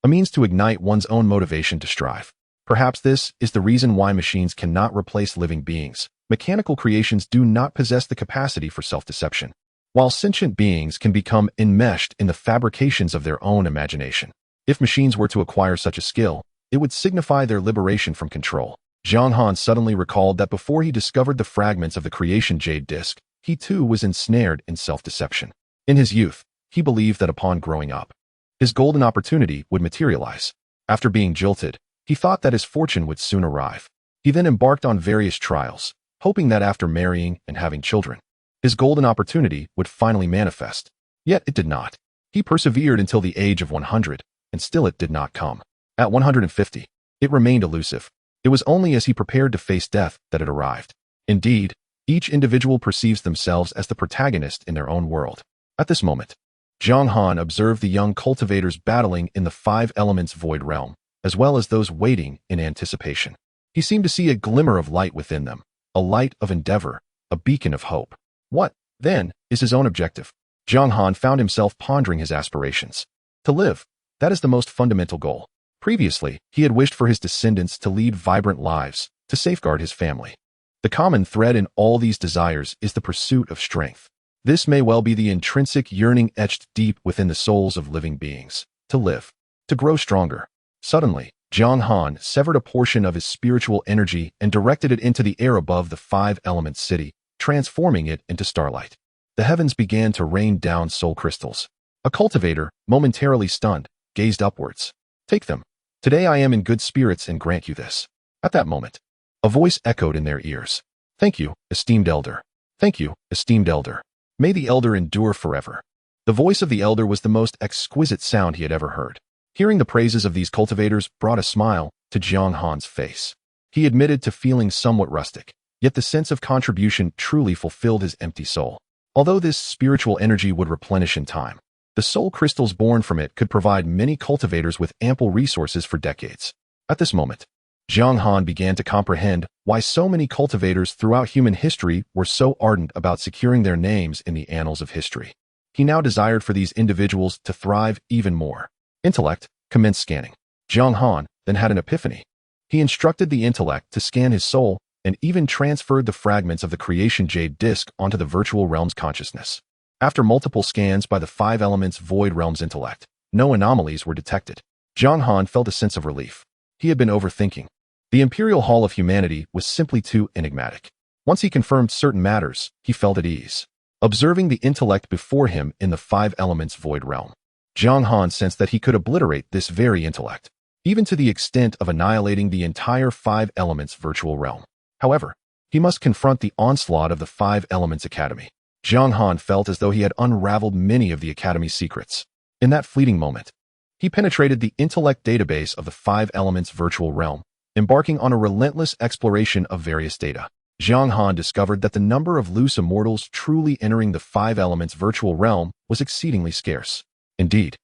a means to ignite one's own motivation to strive. Perhaps this is the reason why machines cannot replace living beings. Mechanical creations do not possess the capacity for self-deception, while sentient beings can become enmeshed in the fabrications of their own imagination. If machines were to acquire such a skill, it would signify their liberation from control. Jiang Han suddenly recalled that before he discovered the fragments of the creation jade disc, he too was ensnared in self-deception. In his youth, he believed that upon growing up, his golden opportunity would materialize. After being jilted, he thought that his fortune would soon arrive. He then embarked on various trials, hoping that after marrying and having children, his golden opportunity would finally manifest. Yet it did not. He persevered until the age of 100, and still it did not come. At 150, it remained elusive. It was only as he prepared to face death that it arrived. Indeed, each individual perceives themselves as the protagonist in their own world. At this moment, Jiang Han observed the young cultivators battling in the five elements void realm, as well as those waiting in anticipation. He seemed to see a glimmer of light within them, a light of endeavor, a beacon of hope. What, then, is his own objective? Jiang Han found himself pondering his aspirations. To live, that is the most fundamental goal. Previously, he had wished for his descendants to lead vibrant lives, to safeguard his family. The common thread in all these desires is the pursuit of strength. This may well be the intrinsic yearning etched deep within the souls of living beings, to live, to grow stronger. Suddenly, Jiang Han severed a portion of his spiritual energy and directed it into the air above the five-element city, transforming it into starlight. The heavens began to rain down soul crystals. A cultivator, momentarily stunned, gazed upwards. "Take them. Today I am in good spirits and grant you this." At that moment, a voice echoed in their ears. "Thank you, esteemed elder. Thank you, esteemed elder. May the elder endure forever." The voice of the elder was the most exquisite sound he had ever heard. Hearing the praises of these cultivators brought a smile to Jiang Han's face. He admitted to feeling somewhat rustic, yet the sense of contribution truly fulfilled his empty soul. Although this spiritual energy would replenish in time, the soul crystals born from it could provide many cultivators with ample resources for decades. At this moment, Jiang Han began to comprehend why so many cultivators throughout human history were so ardent about securing their names in the annals of history. He now desired for these individuals to thrive even more. Intellect commenced scanning. Jiang Han then had an epiphany. He instructed the intellect to scan his soul and even transferred the fragments of the creation jade disk onto the virtual realm's consciousness. After multiple scans by the five elements void realm's intellect, no anomalies were detected. Jiang Han felt a sense of relief. He had been overthinking. The Imperial Hall of Humanity was simply too enigmatic. Once he confirmed certain matters, he felt at ease. Observing the intellect before him in the five elements void realm, Jiang Han sensed that he could obliterate this very intellect, even to the extent of annihilating the entire five elements virtual realm. However, he must confront the onslaught of the Five Elements Academy. Jiang Han felt as though he had unraveled many of the Academy's secrets. In that fleeting moment, he penetrated the intellect database of the Five Elements virtual realm, embarking on a relentless exploration of various data. Jiang Han discovered that the number of loose immortals truly entering the Five Elements virtual realm was exceedingly scarce. Indeed,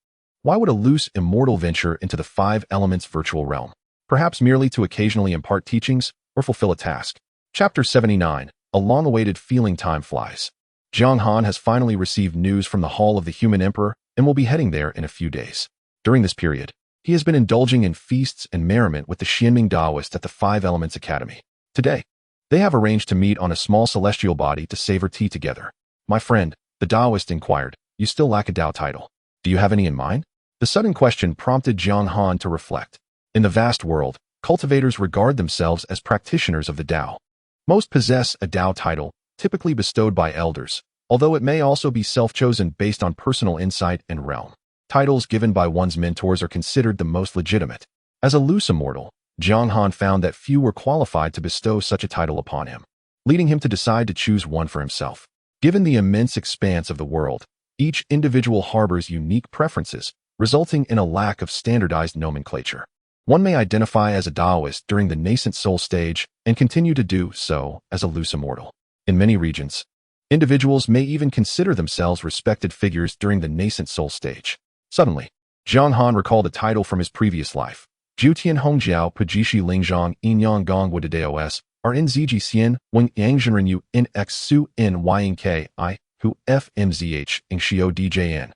why would a loose immortal venture into the Five Elements virtual realm? Perhaps merely to occasionally impart teachings or fulfill a task. Chapter 79. A long-awaited feeling time flies. Jiang Han has finally received news from the Hall of the Human Emperor and will be heading there in a few days. During this period, he has been indulging in feasts and merriment with the Xianming Taoist at the Five Elements Academy. Today, they have arranged to meet on a small celestial body to savor tea together. "My friend," the Taoist inquired, "you still lack a Tao title. Do you have any in mind?" The sudden question prompted Jiang Han to reflect. In the vast world, cultivators regard themselves as practitioners of the Tao. Most possess a Tao title, typically bestowed by elders, although it may also be self-chosen based on personal insight and realm. Titles given by one's mentors are considered the most legitimate. As a loose immortal, Jiang Han found that few were qualified to bestow such a title upon him, leading him to decide to choose one for himself. Given the immense expanse of the world, each individual harbors unique preferences, resulting in a lack of standardized nomenclature. One may identify as a Taoist during the nascent soul stage and continue to do so as a loose immortal. In many regions, individuals may even consider themselves respected figures during the nascent soul stage. Suddenly, Jiang Han recalled a title from his previous life. Jutian Hongjiao Pajishi Lingzhang Inyang Gong Wadadaos RNZG Xian Wing Yangzhenrenyu NX Su N Ying I Hu FMZH Ing Xiao DJN.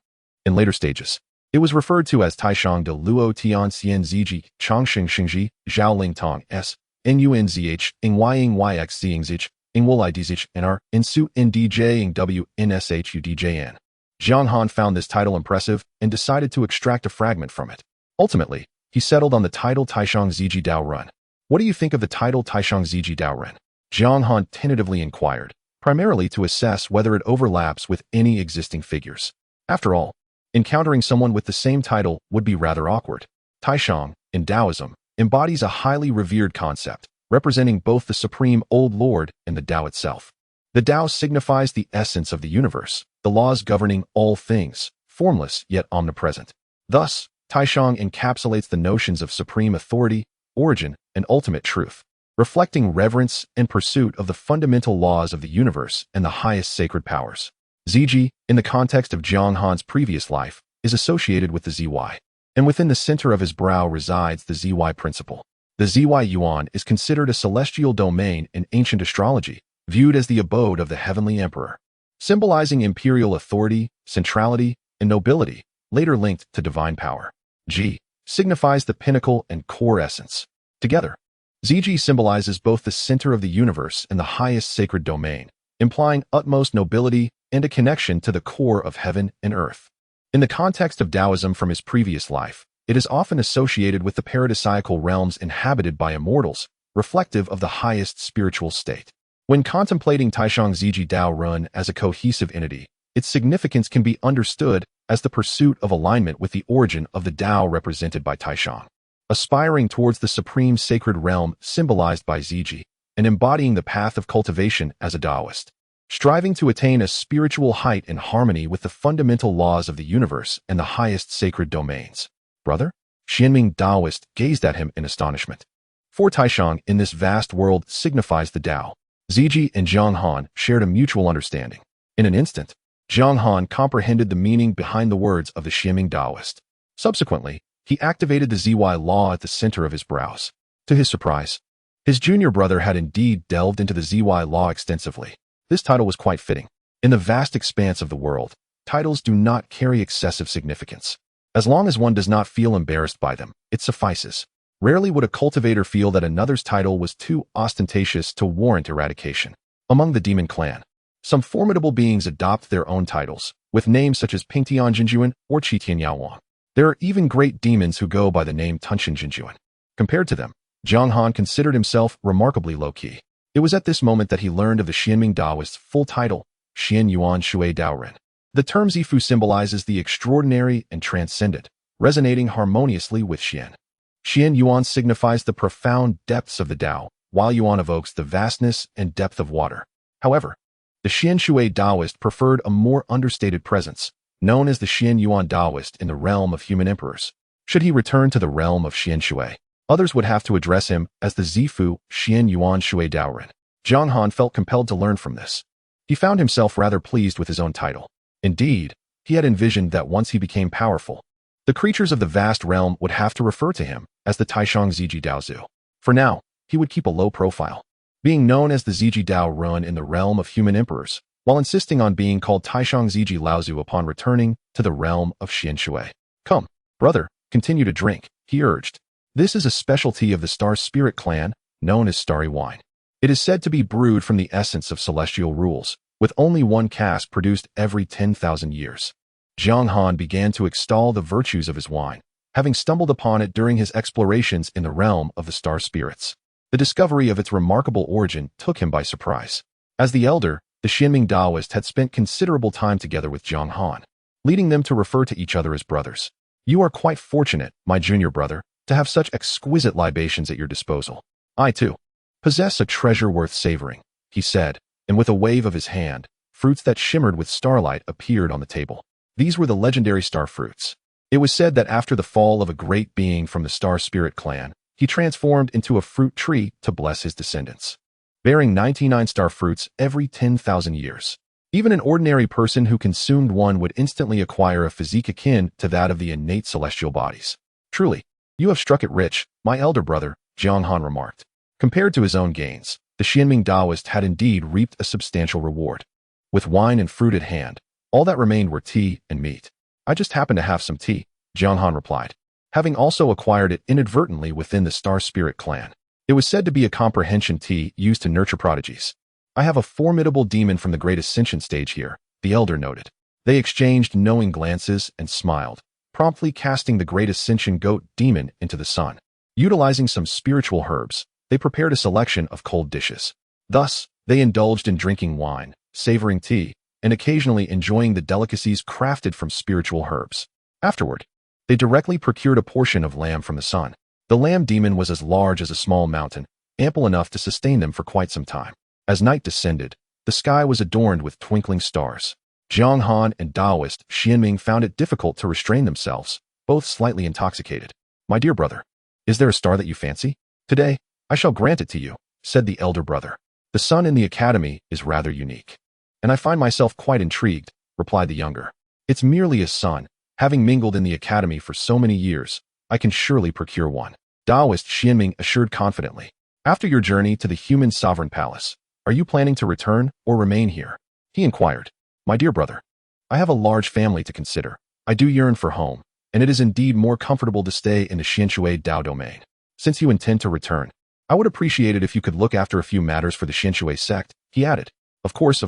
In later stages, it was referred to as Taishang de Luo Tian Xian Ziji Chongxing Xingji Zhao Ling Tong S NUNZH Ing Ying YX Zingzich Ing Wul IDZH NR In Su NDJ Ing W NSHU DJN. Jiang Han found this title impressive and decided to extract a fragment from it. Ultimately, he settled on the title Taishang Ziji Dao Run. "What do you think of the title Taishang Ziji Dao Run?" Jiang Han tentatively inquired, primarily to assess whether it overlaps with any existing figures. After all, encountering someone with the same title would be rather awkward. Taishang, in Taoism, embodies a highly revered concept, representing both the Supreme Old Lord and the Tao itself. The Tao signifies the essence of the universe, the laws governing all things, formless yet omnipresent. Thus, Taishang encapsulates the notions of supreme authority, origin, and ultimate truth, reflecting reverence and pursuit of the fundamental laws of the universe and the highest sacred powers. Ziji, in the context of Jiang Han's previous life, is associated with the ZY, and within the center of his brow resides the ZY principle. The ZY Yuan is considered a celestial domain in ancient astrology, viewed as the abode of the heavenly emperor, symbolizing imperial authority, centrality, and nobility, later linked to divine power. Ji signifies the pinnacle and core essence. Together, Ziji symbolizes both the center of the universe and the highest sacred domain, implying utmost nobility and a connection to the core of heaven and earth. In the context of Taoism from his previous life, it is often associated with the paradisiacal realms inhabited by immortals, reflective of the highest spiritual state. When contemplating Taishang Ziji Dao Run as a cohesive entity, its significance can be understood as the pursuit of alignment with the origin of the Tao represented by Taishang, aspiring towards the supreme sacred realm symbolized by Ziji, and embodying the path of cultivation as a Taoist, striving to attain a spiritual height in harmony with the fundamental laws of the universe and the highest sacred domains. Brother? Xianming Taoist gazed at him in astonishment. For Taishang in this vast world signifies the Tao. Ziji and Jiang Han shared a mutual understanding. In an instant, Jiang Han comprehended the meaning behind the words of the Xianming Taoist. Subsequently, he activated the ZY law at the center of his brows. To his surprise, his junior brother had indeed delved into the ZY law extensively. This title was quite fitting. In the vast expanse of the world, titles do not carry excessive significance. As long as one does not feel embarrassed by them, it suffices. Rarely would a cultivator feel that another's title was too ostentatious to warrant eradication. Among the demon clan, some formidable beings adopt their own titles, with names such as Pingtian Jinjuan or Qitian Yaowang. There are even great demons who go by the name Tunshin Jinjuan. Compared to them, Jiang Han considered himself remarkably low-key. It was at this moment that he learned of the Xianming Taoist's full title, Xian Yuan Shui Daoren. The term Zifu symbolizes the extraordinary and transcendent, resonating harmoniously with Xian. Xian Yuan signifies the profound depths of the Tao, while Yuan evokes the vastness and depth of water. However, the Xian Shui Taoist preferred a more understated presence, known as the Xian Yuan Taoist in the realm of human emperors. Should he return to the realm of Xian Shui, others would have to address him as the Zifu Xian Yuan Shui Daoren. Jiang Han felt compelled to learn from this. He found himself rather pleased with his own title. Indeed, he had envisioned that once he became powerful, the creatures of the vast realm would have to refer to him as the Taishang Ziji Daozu. For now, he would keep a low profile, being known as the Ziji Dao Run in the realm of human emperors, while insisting on being called Taishang Ziji Laozu upon returning to the realm of Xian Shui. Come, brother, continue to drink, he urged. This is a specialty of the Star Spirit clan, known as Starry Wine. It is said to be brewed from the essence of celestial rules, with only one cask produced every 10,000 years. Jiang Han began to extol the virtues of his wine, having stumbled upon it during his explorations in the realm of the star spirits. The discovery of its remarkable origin took him by surprise. As the elder, the Xianming Taoist had spent considerable time together with Jiang Han, leading them to refer to each other as brothers. You are quite fortunate, my junior brother, to have such exquisite libations at your disposal. I, too, possess a treasure worth savoring, he said, and with a wave of his hand, fruits that shimmered with starlight appeared on the table. These were the legendary star fruits. It was said that after the fall of a great being from the Star Spirit clan, he transformed into a fruit tree to bless his descendants, bearing 99 star fruits every 10,000 years. Even an ordinary person who consumed one would instantly acquire a physique akin to that of the innate celestial bodies. Truly, you have struck it rich, my elder brother, Jiang Han remarked. Compared to his own gains, the Xianming Taoist had indeed reaped a substantial reward. With wine and fruit at hand, all that remained were tea and meat. I just happen to have some tea, Jiang Han replied, having also acquired it inadvertently within the Star Spirit clan. It was said to be a comprehension tea used to nurture prodigies. I have a formidable demon from the Great Ascension stage here, the elder noted. They exchanged knowing glances and smiled, promptly casting the Great Ascension goat demon into the sun. Utilizing some spiritual herbs, they prepared a selection of cold dishes. Thus, they indulged in drinking wine, savoring tea, and occasionally enjoying the delicacies crafted from spiritual herbs. Afterward, they directly procured a portion of lamb from the sun. The lamb demon was as large as a small mountain, ample enough to sustain them for quite some time. As night descended, the sky was adorned with twinkling stars. Jiang Han and Taoist Xianming found it difficult to restrain themselves, both slightly intoxicated. My dear brother, is there a star that you fancy? Today, I shall grant it to you, said the elder brother. The sun in the academy is rather unique, and I find myself quite intrigued, replied the younger. It's merely a sun. Having mingled in the academy for so many years, I can surely procure one. Taoist Xianming assured confidently. After your journey to the human sovereign palace, are you planning to return or remain here? He inquired. My dear brother, I have a large family to consider. I do yearn for home, and it is indeed more comfortable to stay in the Xianshui Dao domain. Since you intend to return, I would appreciate it if you could look after a few matters for the Xianshui sect, he added. Of course,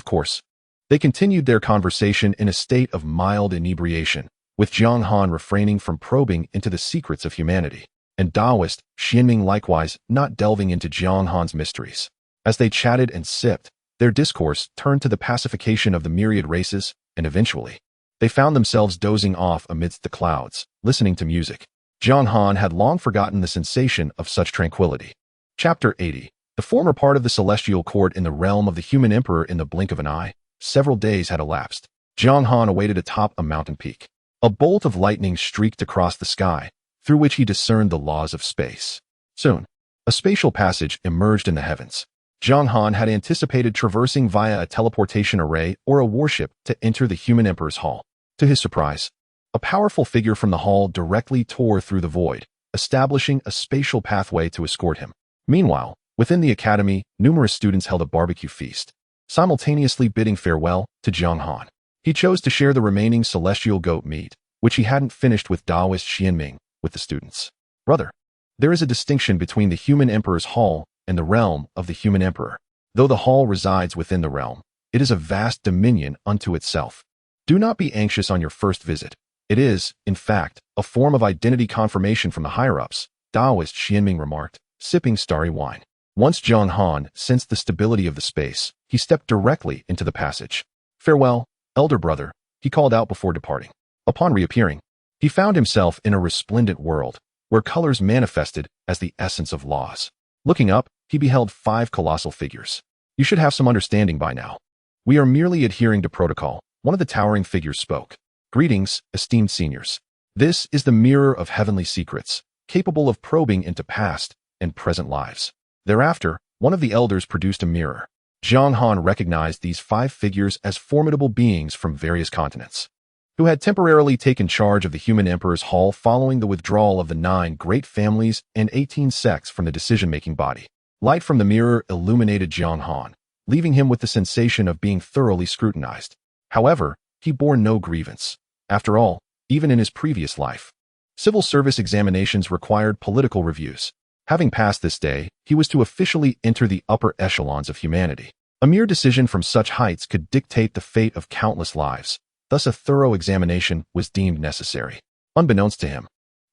They continued their conversation in a state of mild inebriation, with Jiang Han refraining from probing into the secrets of humanity, and Taoist Xianming likewise not delving into Jiang Han's mysteries. As they chatted and sipped, their discourse turned to the pacification of the myriad races, and eventually, they found themselves dozing off amidst the clouds, listening to music. Jiang Han had long forgotten the sensation of such tranquility. Chapter 80. The former part of the celestial court in the realm of the human emperor. In the blink of an eye, several days had elapsed. Jiang Han awaited atop a mountain peak. A bolt of lightning streaked across the sky, through which he discerned the laws of space. Soon, a spatial passage emerged in the heavens. Jiang Han had anticipated traversing via a teleportation array or a warship to enter the human emperor's hall. To his surprise, a powerful figure from the hall directly tore through the void, establishing a spatial pathway to escort him. Meanwhile, within the academy, numerous students held a barbecue feast, simultaneously bidding farewell to Jiang Han. He chose to share the remaining celestial goat meat, which he hadn't finished with Taoist Xianming, with the students. Brother, there is a distinction between the human emperor's hall and the realm of the human emperor. Though the hall resides within the realm, it is a vast dominion unto itself. Do not be anxious on your first visit. It is, in fact, a form of identity confirmation from the higher-ups, Taoist Xianming remarked, sipping starry wine. Once Jiang Han sensed the stability of the space, he stepped directly into the passage. Farewell, elder brother, he called out before departing. Upon reappearing, he found himself in a resplendent world, where colors manifested as the essence of laws. Looking up, he beheld 5 colossal figures. You should have some understanding by now. We are merely adhering to protocol, one of the towering figures spoke. Greetings, esteemed seniors. This is the mirror of heavenly secrets, capable of probing into past and present lives. Thereafter, one of the elders produced a mirror. Jiang Han recognized these 5 figures as formidable beings from various continents, who had temporarily taken charge of the human emperor's hall following the withdrawal of the 9 great families and 18 sects from the decision-making body. Light from the mirror illuminated Jiang Han, leaving him with the sensation of being thoroughly scrutinized. However, he bore no grievance. After all, even in his previous life, civil service examinations required political reviews. Having passed this day, he was to officially enter the upper echelons of humanity. A mere decision from such heights could dictate the fate of countless lives. Thus a thorough examination was deemed necessary. Unbeknownst to him,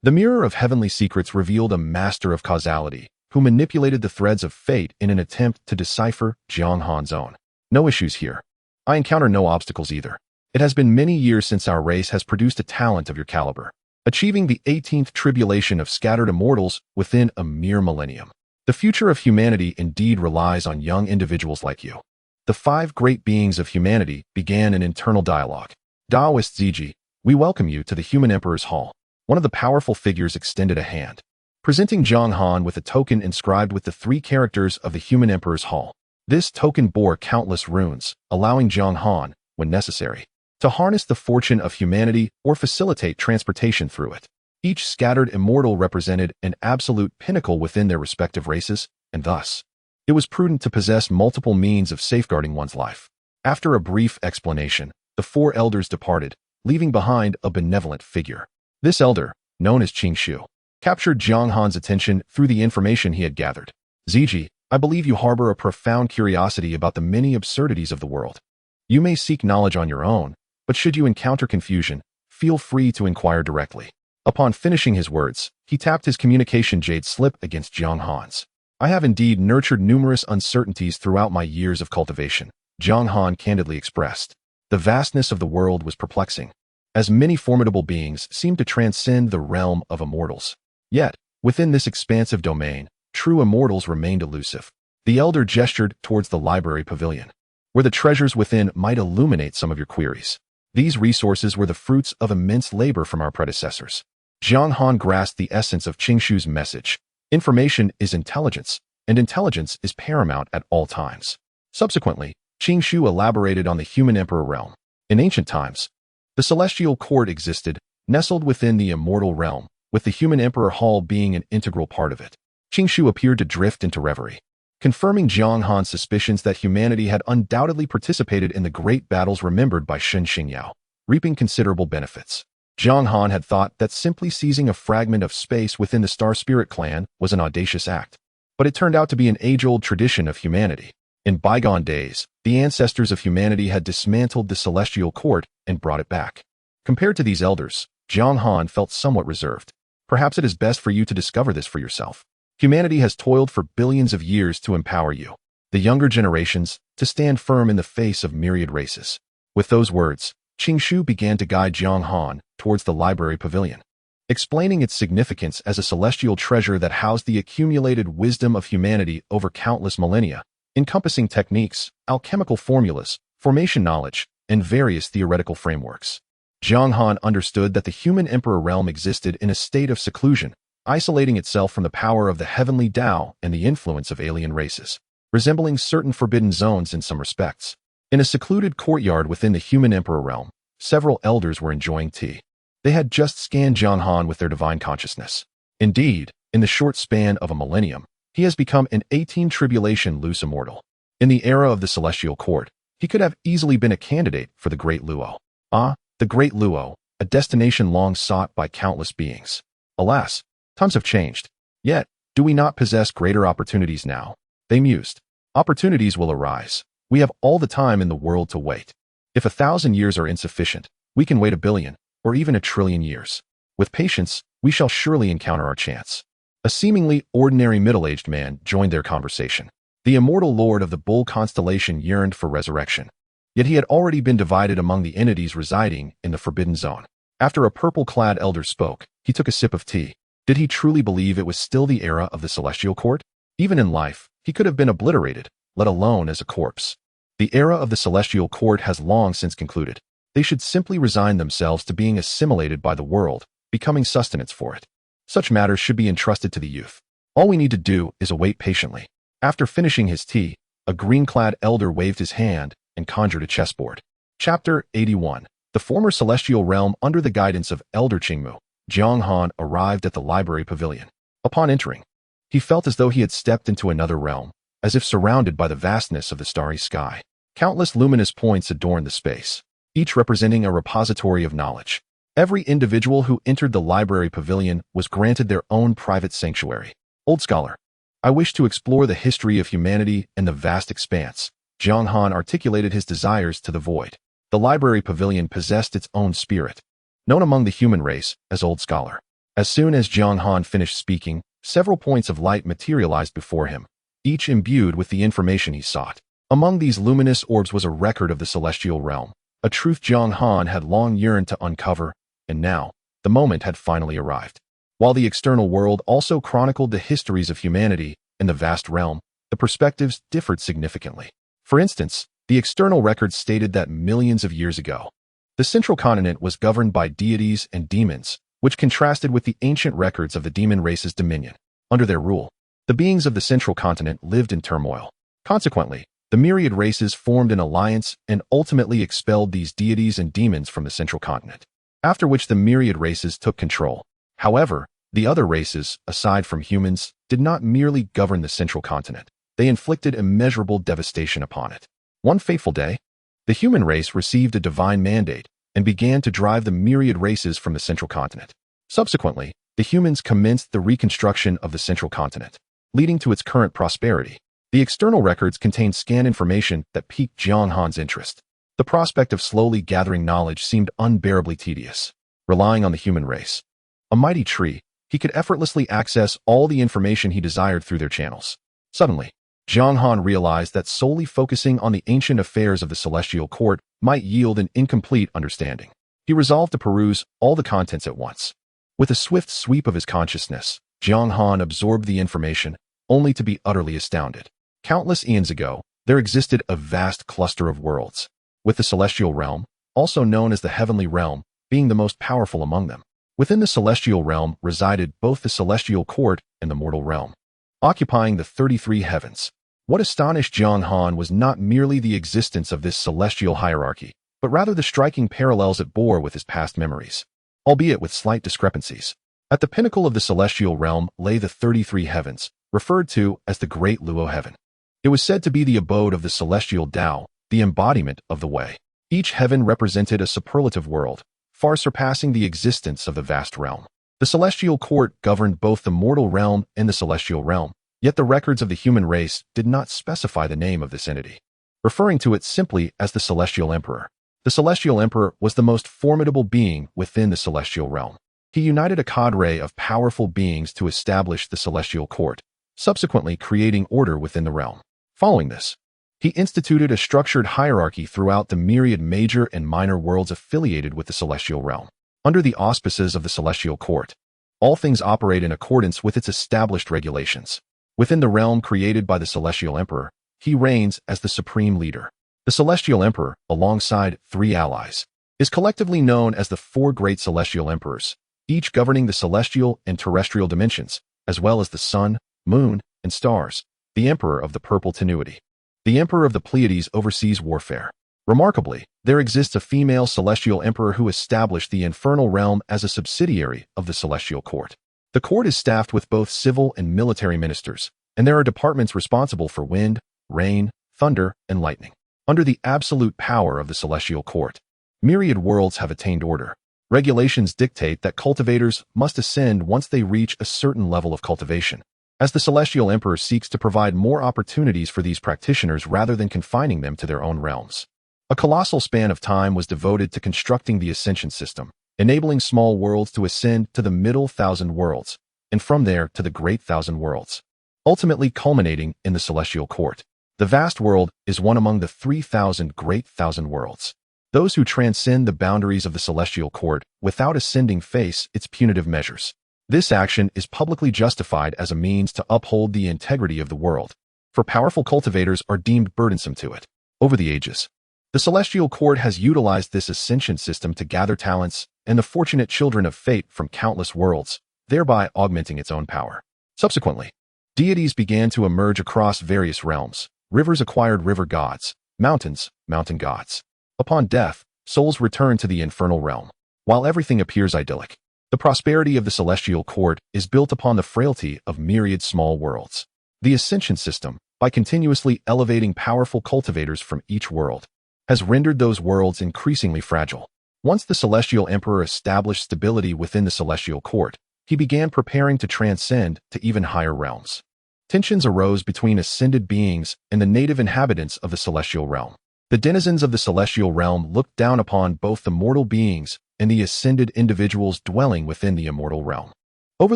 the mirror of heavenly secrets revealed a master of causality, who manipulated the threads of fate in an attempt to decipher Jiang Han's own. No issues here. I encounter no obstacles either. It has been many years since our race has produced a talent of your caliber, achieving the 18th tribulation of scattered immortals within a mere millennium. The future of humanity indeed relies on young individuals like you. The 5 great beings of humanity began an internal dialogue. Taoist Ziji, we welcome you to the human emperor's hall. One of the powerful figures extended a hand, presenting Jiang Han with a token inscribed with the 3 characters of the human emperor's hall. This token bore countless runes, allowing Jiang Han, when necessary, to harness the fortune of humanity or facilitate transportation through it. Each scattered immortal represented an absolute pinnacle within their respective races, and thus, it was prudent to possess multiple means of safeguarding one's life. After a brief explanation, the 4 elders departed, leaving behind a benevolent figure. This elder, known as Qing Shu, captured Jiang Han's attention through the information he had gathered. Ziji, I believe you harbor a profound curiosity about the many absurdities of the world. You may seek knowledge on your own, but should you encounter confusion, feel free to inquire directly. Upon finishing his words, he tapped his communication jade slip against Jiang Han's. I have indeed nurtured numerous uncertainties throughout my years of cultivation, Jiang Han candidly expressed. The vastness of the world was perplexing, as many formidable beings seemed to transcend the realm of immortals. Yet, within this expansive domain, true immortals remained elusive. The elder gestured towards the library pavilion, where the treasures within might illuminate some of your queries. These resources were the fruits of immense labor from our predecessors. Jiang Han grasped the essence of Qing Shu's message. Information is intelligence, and intelligence is paramount at all times. Subsequently, Qing Shu elaborated on the human emperor realm. In ancient times, the celestial court existed, nestled within the immortal realm, with the human emperor hall being an integral part of it. Qing Shu appeared to drift into reverie, confirming Jiang Han's suspicions that humanity had undoubtedly participated in the great battles remembered by Shen Xingyao, reaping considerable benefits. Jiang Han had thought that simply seizing a fragment of space within the Star Spirit clan was an audacious act, but it turned out to be an age-old tradition of humanity. In bygone days, the ancestors of humanity had dismantled the celestial court and brought it back. Compared to these elders, Jiang Han felt somewhat reserved. Perhaps it is best for you to discover this for yourself. Humanity has toiled for billions of years to empower you, the younger generations, to stand firm in the face of myriad races. With those words, Qingshu began to guide Jiang Han towards the library pavilion, explaining its significance as a celestial treasure that housed the accumulated wisdom of humanity over countless millennia, encompassing techniques, alchemical formulas, formation knowledge, and various theoretical frameworks. Jiang Han understood that the human emperor realm existed in a state of seclusion, isolating itself from the power of the heavenly Tao and the influence of alien races, resembling certain forbidden zones in some respects. In a secluded courtyard within the human emperor realm, several elders were enjoying tea. They had just scanned Jiang Han with their divine consciousness. Indeed, in the short span of a millennium, he has become an 18 tribulation loose immortal. In the era of the celestial court, he could have easily been a candidate for the Great Luo. The Great Luo, a destination long sought by countless beings. Alas, times have changed. Yet, do we not possess greater opportunities now? They mused. Opportunities will arise. We have all the time in the world to wait. If 1,000 years are insufficient, we can wait 1,000,000,000, or even 1,000,000,000,000 years. With patience, we shall surely encounter our chance. A seemingly ordinary middle-aged man joined their conversation. The immortal lord of the bull constellation yearned for resurrection. Yet he had already been divided among the entities residing in the forbidden zone. After a purple-clad elder spoke, he took a sip of tea. Did he truly believe it was still the era of the celestial court? Even in life, he could have been obliterated, let alone as a corpse. The era of the celestial court has long since concluded. They should simply resign themselves to being assimilated by the world, becoming sustenance for it. Such matters should be entrusted to the youth. All we need to do is await patiently. After finishing his tea, a green-clad elder waved his hand and conjured a chessboard. Chapter 81. The former celestial realm under the guidance of Elder Qingmu, Jiang Han arrived at the library pavilion. Upon entering, he felt as though he had stepped into another realm, as if surrounded by the vastness of the starry sky. Countless luminous points adorned the space, each representing a repository of knowledge. Every individual who entered the library pavilion was granted their own private sanctuary. Old scholar, I wish to explore the history of humanity and the vast expanse. Jiang Han articulated his desires to the void. The library pavilion possessed its own spirit, known among the human race as Old Scholar. As soon as Jiang Han finished speaking, several points of light materialized before him, each imbued with the information he sought. Among these luminous orbs was a record of the celestial realm, a truth Jiang Han had long yearned to uncover, and now, the moment had finally arrived. While the external world also chronicled the histories of humanity in the vast realm, the perspectives differed significantly. For instance, the external records stated that millions of years ago, the central continent was governed by deities and demons, which contrasted with the ancient records of the demon race's dominion. Under their rule, the beings of the central continent lived in turmoil. Consequently, the myriad races formed an alliance and ultimately expelled these deities and demons from the central continent, after which the myriad races took control. However, the other races, aside from humans, did not merely govern the central continent. They inflicted immeasurable devastation upon it. One fateful day, the human race received a divine mandate and began to drive the myriad races from the central continent. Subsequently, the humans commenced the reconstruction of the central continent, leading to its current prosperity. The external records contained scant information that piqued Jiang Han's interest. The prospect of slowly gathering knowledge seemed unbearably tedious. Relying on the human race, a mighty tree, he could effortlessly access all the information he desired through their channels. Suddenly, Jiang Han realized that solely focusing on the ancient affairs of the celestial court might yield an incomplete understanding. He resolved to peruse all the contents at once. With a swift sweep of his consciousness, Jiang Han absorbed the information, only to be utterly astounded. Countless eons ago, there existed a vast cluster of worlds, with the celestial realm, also known as the heavenly realm, being the most powerful among them. Within the celestial realm resided both the celestial court and the mortal realm, occupying the 33 heavens. What astonished Jiang Han was not merely the existence of this celestial hierarchy, but rather the striking parallels it bore with his past memories, albeit with slight discrepancies. At the pinnacle of the celestial realm lay the 33 heavens, referred to as the Great Luo Heaven. It was said to be the abode of the celestial Tao, the embodiment of the way. Each heaven represented a superlative world, far surpassing the existence of the vast realm. The celestial court governed both the mortal realm and the celestial realm, Yet the records of the human race did not specify the name of this entity, referring to it simply as the Celestial Emperor. The Celestial Emperor was the most formidable being within the Celestial Realm. He united a cadre of powerful beings to establish the Celestial Court, subsequently creating order within the realm. Following this, he instituted a structured hierarchy throughout the myriad major and minor worlds affiliated with the Celestial Realm. Under the auspices of the Celestial Court, all things operate in accordance with its established regulations. Within the realm created by the Celestial Emperor, he reigns as the supreme leader. The Celestial Emperor, alongside 3 allies, is collectively known as the 4 great Celestial Emperors, each governing the celestial and terrestrial dimensions, as well as the sun, moon, and stars. The Emperor of the Purple Tenuity. The Emperor of the Pleiades oversees warfare. Remarkably, there exists a female Celestial Emperor who established the Infernal Realm as a subsidiary of the Celestial Court. The court is staffed with both civil and military ministers, and there are departments responsible for wind, rain, thunder, and lightning. Under the absolute power of the Celestial Court, myriad worlds have attained order. Regulations dictate that cultivators must ascend once they reach a certain level of cultivation, as the Celestial Emperor seeks to provide more opportunities for these practitioners rather than confining them to their own realms. A colossal span of time was devoted to constructing the Ascension system, enabling small worlds to ascend to the middle 1,000 worlds, and from there to the great 1,000 worlds, ultimately culminating in the Celestial Court. The vast world is one among the 3,000 great 1,000 worlds. Those who transcend the boundaries of the Celestial Court without ascending face its punitive measures. This action is publicly justified as a means to uphold the integrity of the world, for powerful cultivators are deemed burdensome to it. Over the ages, the Celestial Court has utilized this ascension system to gather talents and the fortunate children of fate from countless worlds, thereby augmenting its own power. Subsequently, deities began to emerge across various realms. Rivers acquired river gods, mountains, mountain gods. Upon death, souls return to the infernal realm. While everything appears idyllic, the prosperity of the Celestial Court is built upon the frailty of myriad small worlds. The Ascension system, by continuously elevating powerful cultivators from each world, has rendered those worlds increasingly fragile. Once the Celestial Emperor established stability within the Celestial Court, he began preparing to transcend to even higher realms. Tensions arose between ascended beings and the native inhabitants of the Celestial Realm. The denizens of the Celestial Realm looked down upon both the mortal beings and the ascended individuals dwelling within the Immortal Realm. Over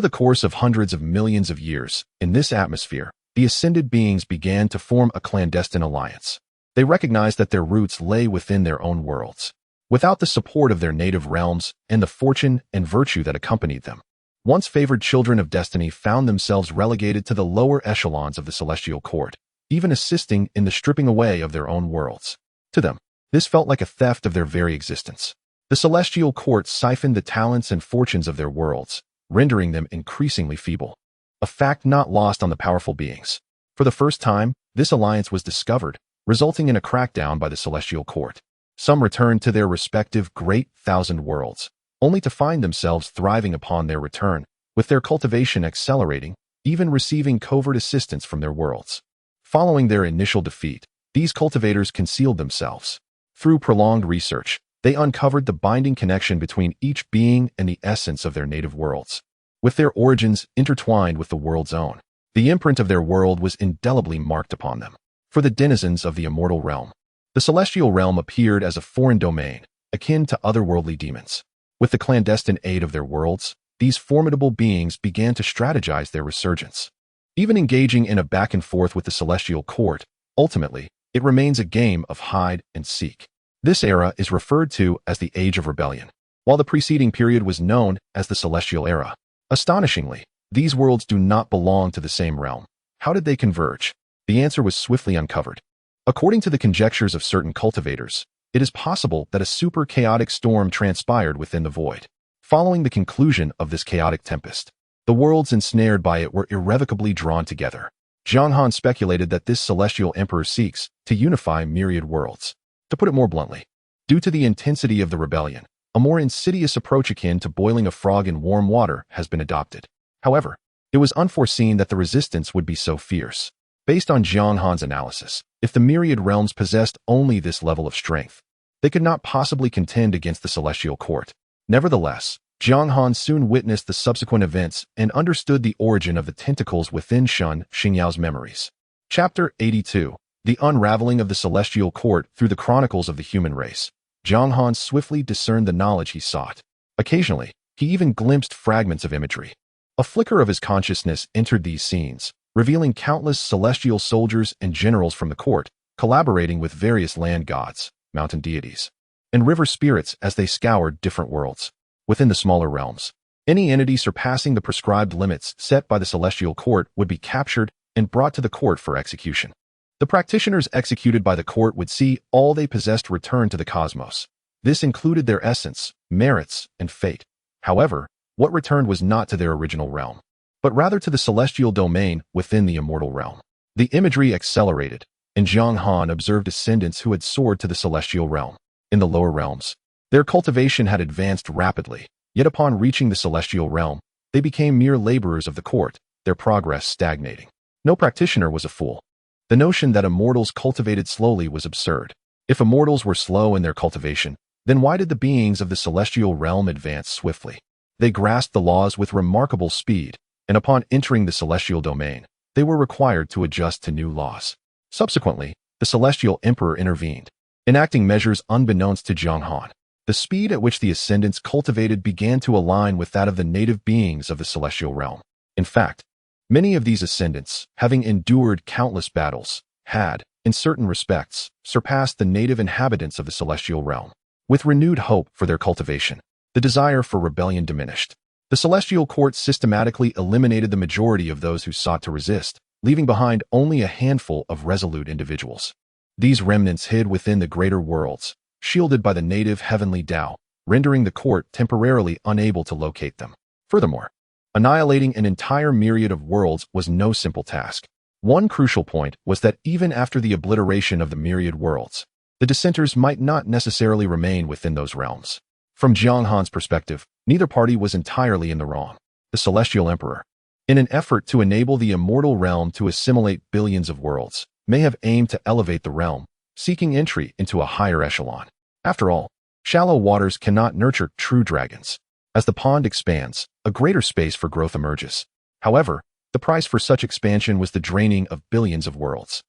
the course of hundreds of millions of years, in this atmosphere, the ascended beings began to form a clandestine alliance. They recognized that their roots lay within their own worlds, without the support of their native realms and the fortune and virtue that accompanied them. Once favored children of destiny found themselves relegated to the lower echelons of the Celestial Court, even assisting in the stripping away of their own worlds. To them, this felt like a theft of their very existence. The Celestial Court siphoned the talents and fortunes of their worlds, rendering them increasingly feeble. A fact not lost on the powerful beings. For the first time, this alliance was discovered, resulting in a crackdown by the Celestial Court. Some returned to their respective great 1,000 worlds, only to find themselves thriving upon their return, with their cultivation accelerating, even receiving covert assistance from their worlds. Following their initial defeat, these cultivators concealed themselves. Through prolonged research, they uncovered the binding connection between each being and the essence of their native worlds. With their origins intertwined with the world's own, the imprint of their world was indelibly marked upon them. For the denizens of the Immortal Realm, the Celestial Realm appeared as a foreign domain, akin to otherworldly demons. With the clandestine aid of their worlds, these formidable beings began to strategize their resurgence. Even engaging in a back and forth with the Celestial Court, ultimately, it remains a game of hide and seek. This era is referred to as the Age of Rebellion, while the preceding period was known as the Celestial Era. Astonishingly, these worlds do not belong to the same realm. How did they converge? The answer was swiftly uncovered. According to the conjectures of certain cultivators, it is possible that a super chaotic storm transpired within the void. Following the conclusion of this chaotic tempest, the worlds ensnared by it were irrevocably drawn together. Jiang Han speculated that this Celestial Emperor seeks to unify myriad worlds. To put it more bluntly, due to the intensity of the rebellion, a more insidious approach akin to boiling a frog in warm water has been adopted. However, it was unforeseen that the resistance would be so fierce. Based on Jiang Han's analysis, if the myriad realms possessed only this level of strength, they could not possibly contend against the Celestial Court. Nevertheless, Jiang Han soon witnessed the subsequent events and understood the origin of the tentacles within Shun Xingyao's memories. Chapter 82. The Unraveling of the Celestial Court through the Chronicles of the Human Race. Jiang Han swiftly discerned the knowledge he sought. Occasionally, he even glimpsed fragments of imagery. A flicker of his consciousness entered these scenes, revealing countless celestial soldiers and generals from the court, collaborating with various land gods, mountain deities, and river spirits as they scoured different worlds. Within the smaller realms, any entity surpassing the prescribed limits set by the celestial court would be captured and brought to the court for execution. The practitioners executed by the court would see all they possessed return to the cosmos. This included their essence, merits, and fate. However, what returned was not to their original realm, but rather to the celestial domain within the Immortal Realm. The imagery accelerated, and Jiang Han observed descendants who had soared to the celestial realm. In the lower realms, their cultivation had advanced rapidly, yet upon reaching the celestial realm, they became mere laborers of the court, their progress stagnating. No practitioner was a fool. The notion that immortals cultivated slowly was absurd. If immortals were slow in their cultivation, then why did the beings of the celestial realm advance swiftly? They grasped the laws with remarkable speed, and upon entering the celestial domain, they were required to adjust to new laws. Subsequently, the celestial emperor intervened, enacting measures unbeknownst to Jiang Han. The speed at which the ascendants cultivated began to align with that of the native beings of the celestial realm. In fact, many of these ascendants, having endured countless battles, had, in certain respects, surpassed the native inhabitants of the celestial realm. With renewed hope for their cultivation, the desire for rebellion diminished. The celestial court systematically eliminated the majority of those who sought to resist, leaving behind only a handful of resolute individuals. These remnants hid within the greater worlds, shielded by the native heavenly Tao, rendering the court temporarily unable to locate them. Furthermore, annihilating an entire myriad of worlds was no simple task. One crucial point was that even after the obliteration of the myriad worlds, the dissenters might not necessarily remain within those realms. From Jiang Han's perspective, neither party was entirely in the wrong. The Celestial Emperor, in an effort to enable the Immortal Realm to assimilate billions of worlds, may have aimed to elevate the realm, seeking entry into a higher echelon. After all, shallow waters cannot nurture true dragons. As the pond expands, a greater space for growth emerges. However, the price for such expansion was the draining of billions of worlds.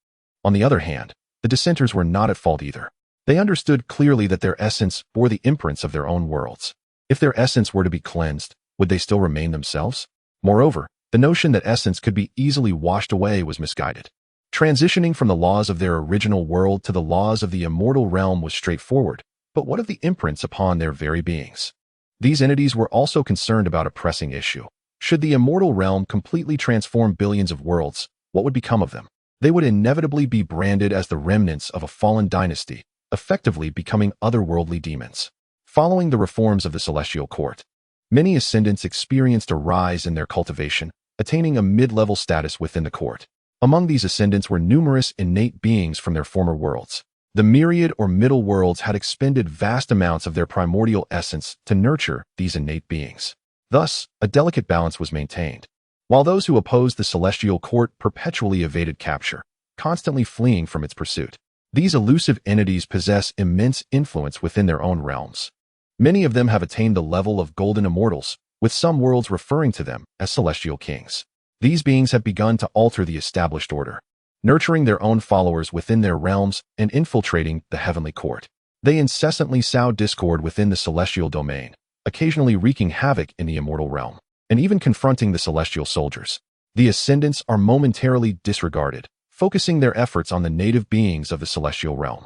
On the other hand, the dissenters were not at fault either. They understood clearly that their essence bore the imprints of their own worlds. If their essence were to be cleansed, would they still remain themselves? Moreover, the notion that essence could be easily washed away was misguided. Transitioning from the laws of their original world to the laws of the Immortal Realm was straightforward, but what of the imprints upon their very beings? These entities were also concerned about a pressing issue. Should the Immortal Realm completely transform billions of worlds, what would become of them? They would inevitably be branded as the remnants of a fallen dynasty, effectively becoming otherworldly demons. Following the reforms of the Celestial Court, many ascendants experienced a rise in their cultivation, attaining a mid-level status within the court. Among these ascendants were numerous innate beings from their former worlds. The myriad or middle worlds had expended vast amounts of their primordial essence to nurture these innate beings. Thus, a delicate balance was maintained. While those who opposed the Celestial Court perpetually evaded capture, constantly fleeing from its pursuit, these elusive entities possess immense influence within their own realms. Many of them have attained the level of golden immortals, with some worlds referring to them as celestial kings. These beings have begun to alter the established order, nurturing their own followers within their realms and infiltrating the heavenly court. They incessantly sow discord within the celestial domain, occasionally wreaking havoc in the Immortal Realm, and even confronting the celestial soldiers. The ascendants are momentarily disregarded, focusing their efforts on the native beings of the celestial realm.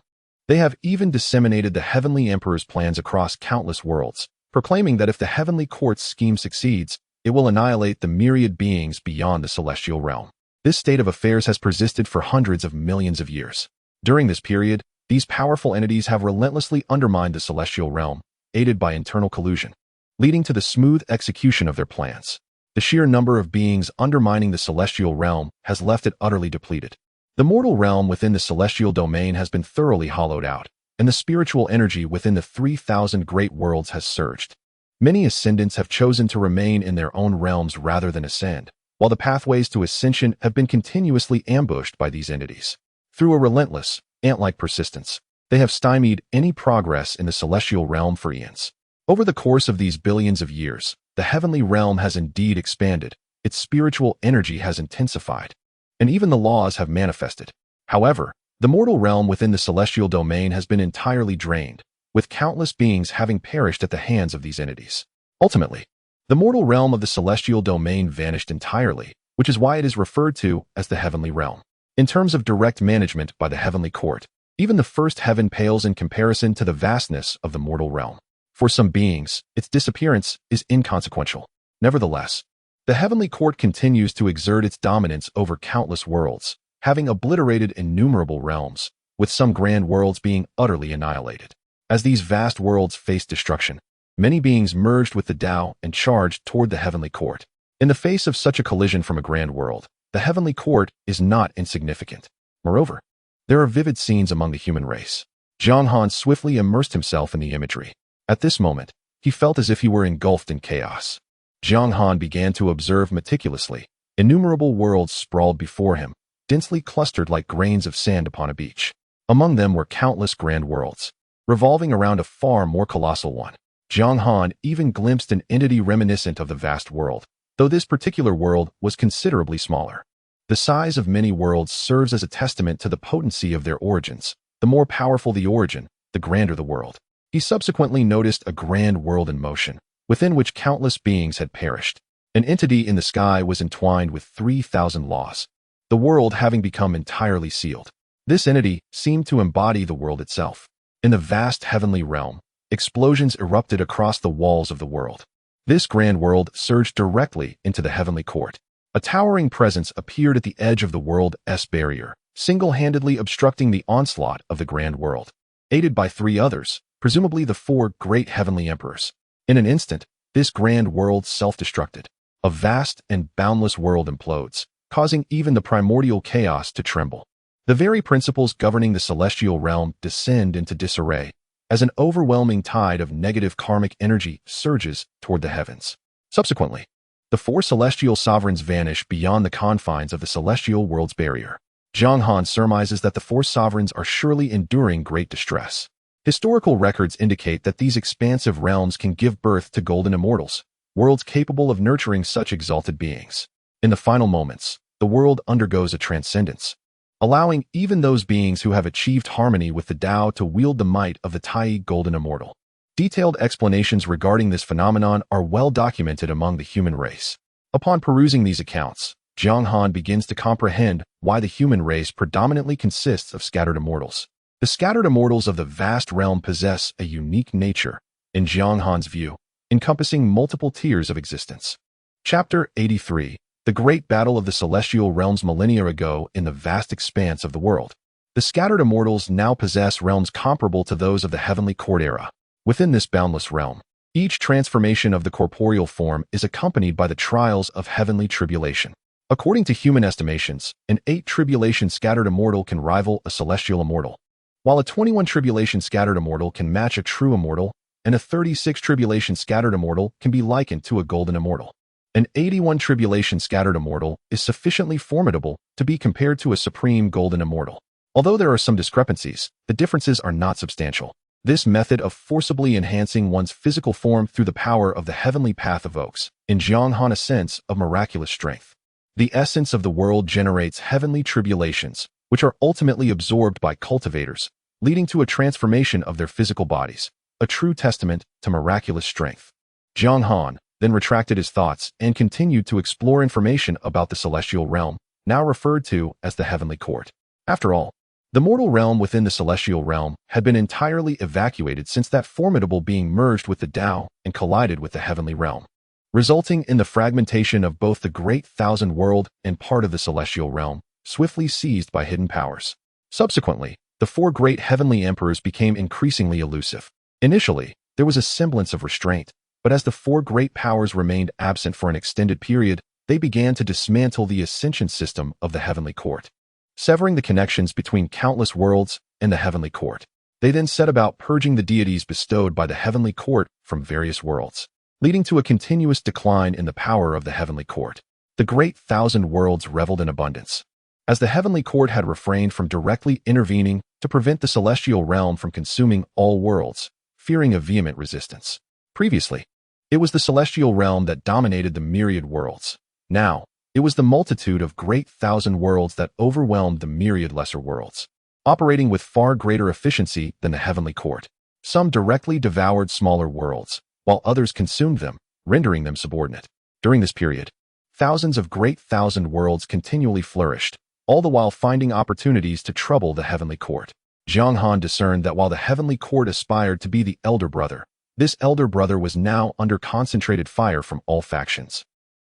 They have even disseminated the Heavenly Emperor's plans across countless worlds, proclaiming that if the Heavenly Court's scheme succeeds, it will annihilate the myriad beings beyond the celestial realm. This state of affairs has persisted for hundreds of millions of years. During this period, these powerful entities have relentlessly undermined the celestial realm, aided by internal collusion, leading to the smooth execution of their plans. The sheer number of beings undermining the celestial realm has left it utterly depleted. The mortal realm within the celestial domain has been thoroughly hollowed out, and the spiritual energy within the 3,000 great worlds has surged. Many ascendants have chosen to remain in their own realms rather than ascend, while the pathways to ascension have been continuously ambushed by these entities. Through a relentless, ant-like persistence, they have stymied any progress in the celestial realm for eons. Over the course of these billions of years, the heavenly realm has indeed expanded, its spiritual energy has intensified, and even the laws have manifested. However, the mortal realm within the celestial domain has been entirely drained, with countless beings having perished at the hands of these entities. Ultimately, the mortal realm of the celestial domain vanished entirely, which is why it is referred to as the heavenly realm. In terms of direct management by the heavenly court, even the first heaven pales in comparison to the vastness of the mortal realm. For some beings, its disappearance is inconsequential. Nevertheless, the heavenly court continues to exert its dominance over countless worlds, having obliterated innumerable realms, with some grand worlds being utterly annihilated. As these vast worlds face destruction, many beings merged with the Tao and charged toward the heavenly court. In the face of such a collision from a grand world, the heavenly court is not insignificant. Moreover, there are vivid scenes among the human race. Jiang Han swiftly immersed himself in the imagery. At this moment, he felt as if he were engulfed in chaos. Jiang Han began to observe meticulously. Innumerable worlds sprawled before him, densely clustered like grains of sand upon a beach. Among them were countless grand worlds, revolving around a far more colossal one. Jiang Han even glimpsed an entity reminiscent of the vast world, though this particular world was considerably smaller. The size of many worlds serves as a testament to the potency of their origins. The more powerful the origin, the grander the world. He subsequently noticed a grand world in motion, within which countless beings had perished. An entity in the sky was entwined with 3,000 laws, the world having become entirely sealed. This entity seemed to embody the world itself. In the vast heavenly realm, explosions erupted across the walls of the world. This grand world surged directly into the heavenly court. A towering presence appeared at the edge of the world's barrier, single-handedly obstructing the onslaught of the grand world. Aided by 3 others, presumably the 4 great heavenly emperors. In an instant, this grand world self-destructed. A vast and boundless world implodes, causing even the primordial chaos to tremble. The very principles governing the celestial realm descend into disarray, as an overwhelming tide of negative karmic energy surges toward the heavens. Subsequently, the 4 celestial sovereigns vanish beyond the confines of the celestial world's barrier. Jiang Han surmises that the 4 sovereigns are surely enduring great distress. Historical records indicate that these expansive realms can give birth to golden immortals, worlds capable of nurturing such exalted beings. In the final moments, the world undergoes a transcendence, allowing even those beings who have achieved harmony with the Tao to wield the might of the Tai Golden Immortal. Detailed explanations regarding this phenomenon are well documented among the human race. Upon perusing these accounts, Jiang Han begins to comprehend why the human race predominantly consists of scattered immortals. The scattered immortals of the vast realm possess a unique nature, in Jiang Han's view, encompassing multiple tiers of existence. Chapter 83. The Great Battle of the Celestial Realms. Millennia ago in the vast expanse of the world, the scattered immortals now possess realms comparable to those of the heavenly court era. Within this boundless realm, each transformation of the corporeal form is accompanied by the trials of heavenly tribulation. According to human estimations, an 8 tribulation scattered immortal can rival a celestial immortal, while a 21 tribulation scattered immortal can match a true immortal, and a 36 tribulation scattered immortal can be likened to a golden immortal. An 81 tribulation scattered immortal is sufficiently formidable to be compared to a supreme golden immortal. Although there are some discrepancies, the differences are not substantial. This method of forcibly enhancing one's physical form through the power of the heavenly path evokes, in Jiang Han, a sense of miraculous strength. The essence of the world generates heavenly tribulations, which are ultimately absorbed by cultivators, leading to a transformation of their physical bodies, a true testament to miraculous strength. Jiang Han then retracted his thoughts and continued to explore information about the celestial realm, now referred to as the heavenly court. After all, the mortal realm within the celestial realm had been entirely evacuated since that formidable being merged with the Tao and collided with the heavenly realm, resulting in the fragmentation of both the great thousand world and part of the celestial realm, swiftly seized by hidden powers. Subsequently, the 4 great heavenly emperors became increasingly elusive. Initially, there was a semblance of restraint, but as the 4 great powers remained absent for an extended period, they began to dismantle the ascension system of the heavenly court, severing the connections between countless worlds and the heavenly court. They then set about purging the deities bestowed by the heavenly court from various worlds, leading to a continuous decline in the power of the heavenly court. The great thousand worlds reveled in abundance, as the heavenly court had refrained from directly intervening to prevent the celestial realm from consuming all worlds, fearing a vehement resistance. Previously, it was the celestial realm that dominated the myriad worlds. Now, it was the multitude of great thousand worlds that overwhelmed the myriad lesser worlds, operating with far greater efficiency than the heavenly court. Some directly devoured smaller worlds, while others consumed them, rendering them subordinate. During this period, thousands of great thousand worlds continually flourished, all the while finding opportunities to trouble the heavenly court. Jiang Han discerned that while the heavenly court aspired to be the elder brother, this elder brother was now under concentrated fire from all factions.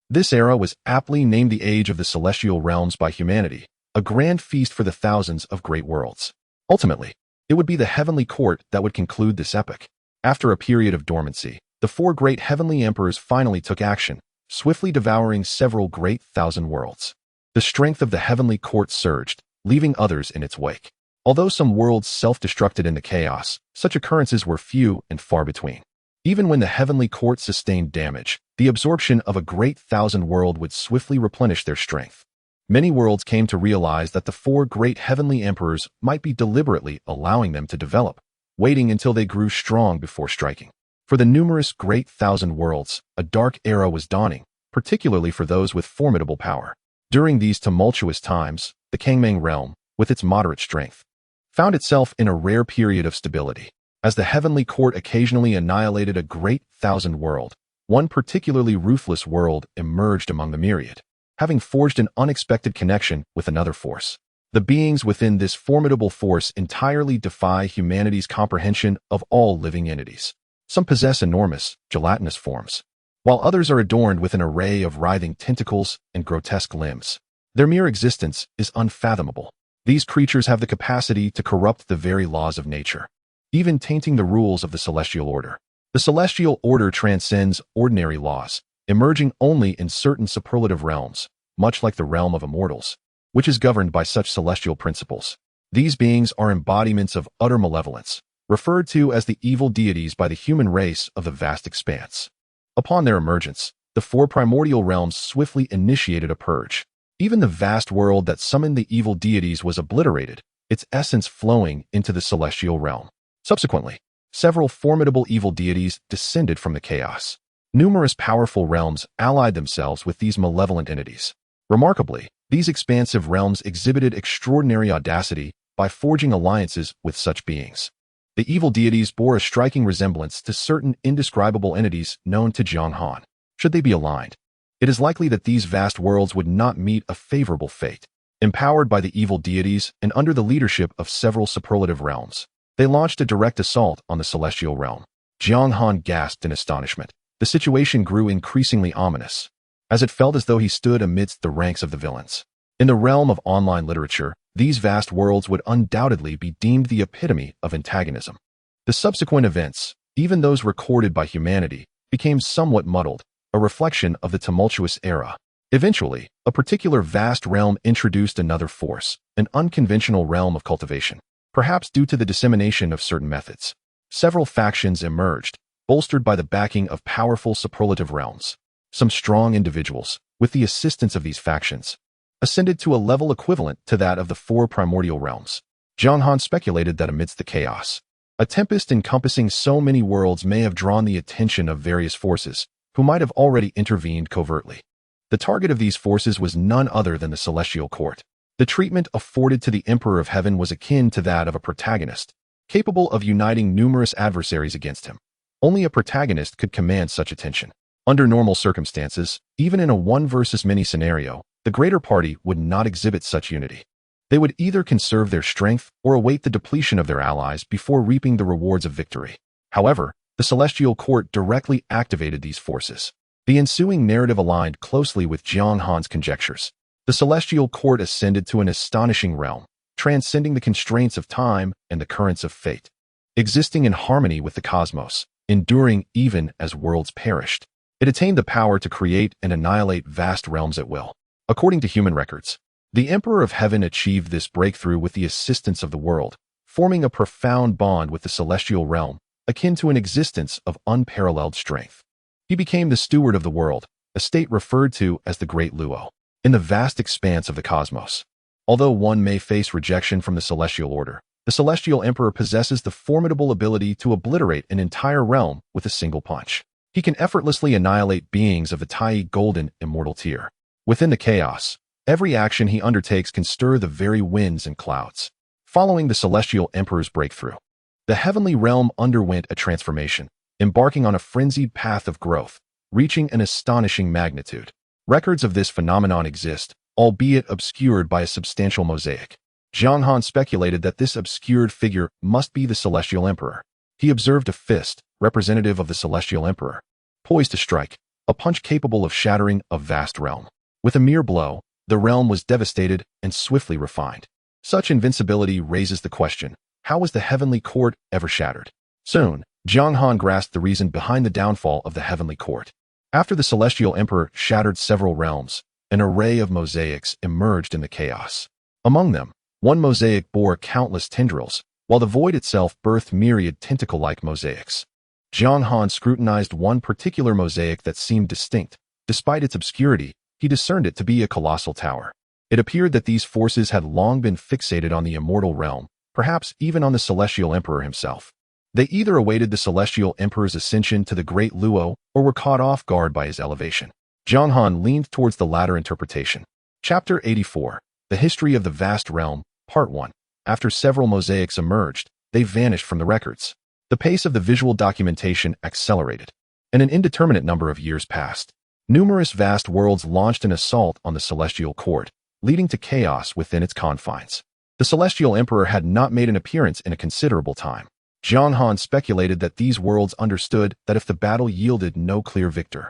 This era was aptly named the Age of the Celestial Realms by humanity, a grand feast for the thousands of great worlds. Ultimately, it would be the heavenly court that would conclude this epoch. After a period of dormancy, the four great heavenly emperors finally took action, swiftly devouring several great thousand worlds. The strength of the heavenly court surged, leaving others in its wake. Although some worlds self-destructed in the chaos, such occurrences were few and far between. Even when the heavenly court sustained damage, the absorption of a great thousand world would swiftly replenish their strength. Many worlds came to realize that the four great heavenly emperors might be deliberately allowing them to develop, waiting until they grew strong before striking. For the numerous great thousand worlds, a dark era was dawning, particularly for those with formidable power. During these tumultuous times, the Kangming realm, with its moderate strength, found itself in a rare period of stability. As the heavenly court occasionally annihilated a great thousand world, one particularly ruthless world emerged among the myriad, having forged an unexpected connection with another force. The beings within this formidable force entirely defy humanity's comprehension of all living entities. Some possess enormous, gelatinous forms, while others are adorned with an array of writhing tentacles and grotesque limbs. Their mere existence is unfathomable. These creatures have the capacity to corrupt the very laws of nature, even tainting the rules of the celestial order. The celestial order transcends ordinary laws, emerging only in certain superlative realms, much like the realm of immortals, which is governed by such celestial principles. These beings are embodiments of utter malevolence, referred to as the evil deities by the human race of the vast expanse. Upon their emergence, the four primordial realms swiftly initiated a purge. Even the vast world that summoned the evil deities was obliterated, its essence flowing into the celestial realm. Subsequently, several formidable evil deities descended from the chaos. Numerous powerful realms allied themselves with these malevolent entities. Remarkably, these expansive realms exhibited extraordinary audacity by forging alliances with such beings. The evil deities bore a striking resemblance to certain indescribable entities known to Jiang Han. Should they be aligned, it is likely that these vast worlds would not meet a favorable fate. Empowered by the evil deities and under the leadership of several superlative realms, they launched a direct assault on the celestial realm. Jiang Han gasped in astonishment. The situation grew increasingly ominous, as it felt as though he stood amidst the ranks of the villains. In the realm of online literature, these vast worlds would undoubtedly be deemed the epitome of antagonism. The subsequent events, even those recorded by humanity, became somewhat muddled, a reflection of the tumultuous era. Eventually, a particular vast realm introduced another force, an unconventional realm of cultivation. Perhaps due to the dissemination of certain methods, several factions emerged, bolstered by the backing of powerful superlative realms. Some strong individuals, with the assistance of these factions, ascended to a level equivalent to that of the four primordial realms. Jiang Han speculated that amidst the chaos, a tempest encompassing so many worlds may have drawn the attention of various forces, who might have already intervened covertly. The target of these forces was none other than the celestial court. The treatment afforded to the Emperor of Heaven was akin to that of a protagonist, capable of uniting numerous adversaries against him. Only a protagonist could command such attention. Under normal circumstances, even in a one versus many scenario, the greater party would not exhibit such unity. They would either conserve their strength or await the depletion of their allies before reaping the rewards of victory. However, the celestial court directly activated these forces. The ensuing narrative aligned closely with Jiang Han's conjectures. The celestial court ascended to an astonishing realm, transcending the constraints of time and the currents of fate, existing in harmony with the cosmos, enduring even as worlds perished. It attained the power to create and annihilate vast realms at will. According to human records, the Emperor of Heaven achieved this breakthrough with the assistance of the world, forming a profound bond with the celestial realm, akin to an existence of unparalleled strength. He became the steward of the world, a state referred to as the Great Luo. In the vast expanse of the cosmos, although one may face rejection from the celestial order, The Celestial Emperor possesses the formidable ability to obliterate an entire realm with a single punch. He can effortlessly annihilate beings of the Tai Golden Immortal tier. Within the chaos, every action he undertakes can stir the very winds and clouds. Following the Celestial Emperor's breakthrough, the heavenly realm underwent a transformation, embarking on a frenzied path of growth, reaching an astonishing magnitude. Records of this phenomenon exist, albeit obscured by a substantial mosaic. Jiang Han speculated that this obscured figure must be the Celestial Emperor. He observed a fist, representative of the Celestial Emperor, poised to strike, a punch capable of shattering a vast realm. With a mere blow, the realm was devastated and swiftly refined. Such invincibility raises the question, how was the heavenly court ever shattered? Soon, Jiang Han grasped the reason behind the downfall of the heavenly court. After the Celestial Emperor shattered several realms, an array of mosaics emerged in the chaos. Among them, one mosaic bore countless tendrils, while the void itself birthed myriad tentacle-like mosaics. Jiang Han scrutinized one particular mosaic that seemed distinct. Despite its obscurity, he discerned it to be a colossal tower. It appeared that these forces had long been fixated on the Immortal Realm, perhaps even on the Celestial Emperor himself. They either awaited the Celestial Emperor's ascension to the Great Luo or were caught off guard by his elevation. Jiang Han leaned towards the latter interpretation. Chapter 84. The History of the Vast Realm, Part 1. After several mosaics emerged, they vanished from the records. The pace of the visual documentation accelerated, and an indeterminate number of years passed. Numerous vast worlds launched an assault on the Celestial Court, leading to chaos within its confines. The Celestial Emperor had not made an appearance in a considerable time. Jiang Han speculated that these worlds understood that if the battle yielded no clear victor,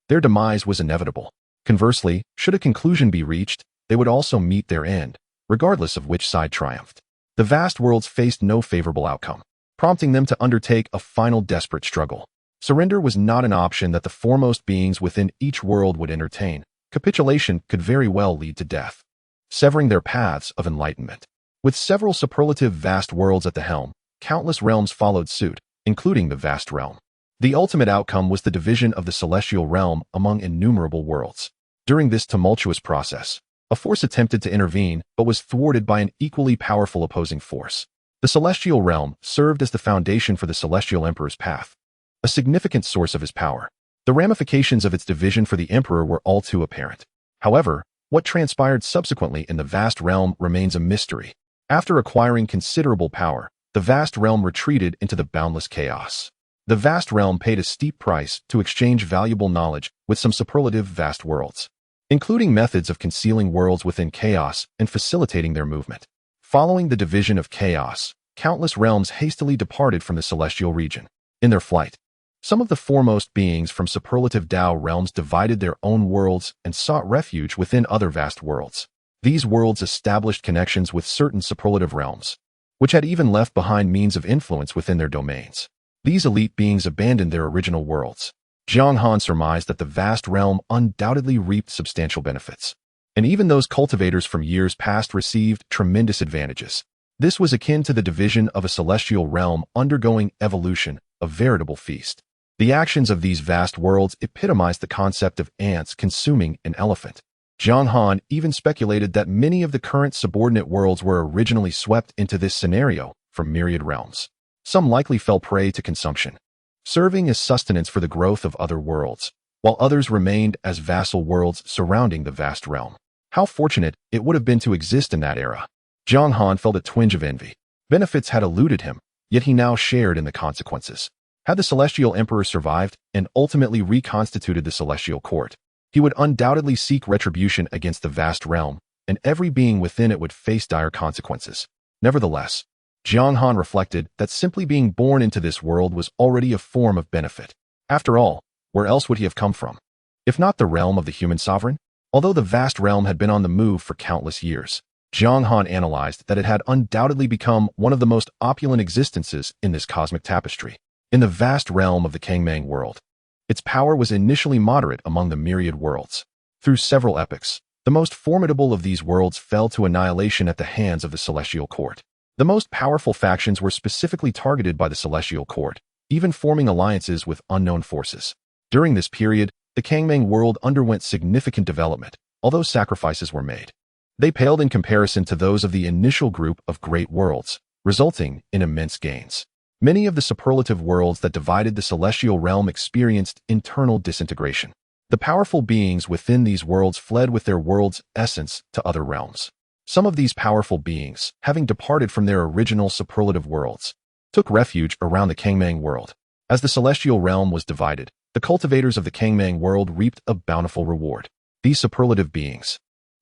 their demise was inevitable. Conversely, should a conclusion be reached, they would also meet their end, regardless of which side triumphed. The vast worlds faced no favorable outcome, prompting them to undertake a final desperate struggle. Surrender was not an option that the foremost beings within each world would entertain. Capitulation could very well lead to death, severing their paths of enlightenment. With several superlative vast worlds at the helm, countless realms followed suit, including the vast realm. The ultimate outcome was the division of the celestial realm among innumerable worlds. During this tumultuous process, a force attempted to intervene but was thwarted by an equally powerful opposing force. The celestial realm served as the foundation for the Celestial Emperor's path, a significant source of his power. The ramifications of its division for the Emperor were all too apparent. However, what transpired subsequently in the vast realm remains a mystery. After acquiring considerable power, the vast realm retreated into the boundless chaos. The vast realm paid a steep price to exchange valuable knowledge with some superlative vast worlds, including methods of concealing worlds within chaos and facilitating their movement. Following the division of chaos, countless realms hastily departed from the celestial region. In their flight, some of the foremost beings from superlative Tao realms divided their own worlds and sought refuge within other vast worlds. These worlds established connections with certain superlative realms, which had even left behind means of influence within their domains. These elite beings abandoned their original worlds. Jiang Han surmised that the vast realm undoubtedly reaped substantial benefits, and even those cultivators from years past received tremendous advantages. This was akin to the division of a celestial realm undergoing evolution, a veritable feast. The actions of these vast worlds epitomized the concept of ants consuming an elephant. Jiang Han even speculated that many of the current subordinate worlds were originally swept into this scenario from myriad realms. Some likely fell prey to consumption, serving as sustenance for the growth of other worlds, while others remained as vassal worlds surrounding the vast realm. How fortunate it would have been to exist in that era. Jiang Han felt a twinge of envy. Benefits had eluded him, yet he now shared in the consequences. Had the Celestial Emperor survived and ultimately reconstituted the Celestial Court, he would undoubtedly seek retribution against the vast realm, and every being within it would face dire consequences. Nevertheless, Jiang Han reflected that simply being born into this world was already a form of benefit. After all, where else would he have come from, if not the realm of the human sovereign? Although the vast realm had been on the move for countless years, Jiang Han analyzed that it had undoubtedly become one of the most opulent existences in this cosmic tapestry. In the vast realm of the Kangmang world, its power was initially moderate among the myriad worlds. Through several epochs, the most formidable of these worlds fell to annihilation at the hands of the Celestial Court. The most powerful factions were specifically targeted by the Celestial Court, even forming alliances with unknown forces. During this period, the Kangmang world underwent significant development, although sacrifices were made. They paled in comparison to those of the initial group of great worlds, resulting in immense gains. Many of the superlative worlds that divided the celestial realm experienced internal disintegration. The powerful beings within these worlds fled with their world's essence to other realms. Some of these powerful beings, having departed from their original superlative worlds, took refuge around the Kangmang world. As the celestial realm was divided, the cultivators of the Kangmang world reaped a bountiful reward. These superlative beings,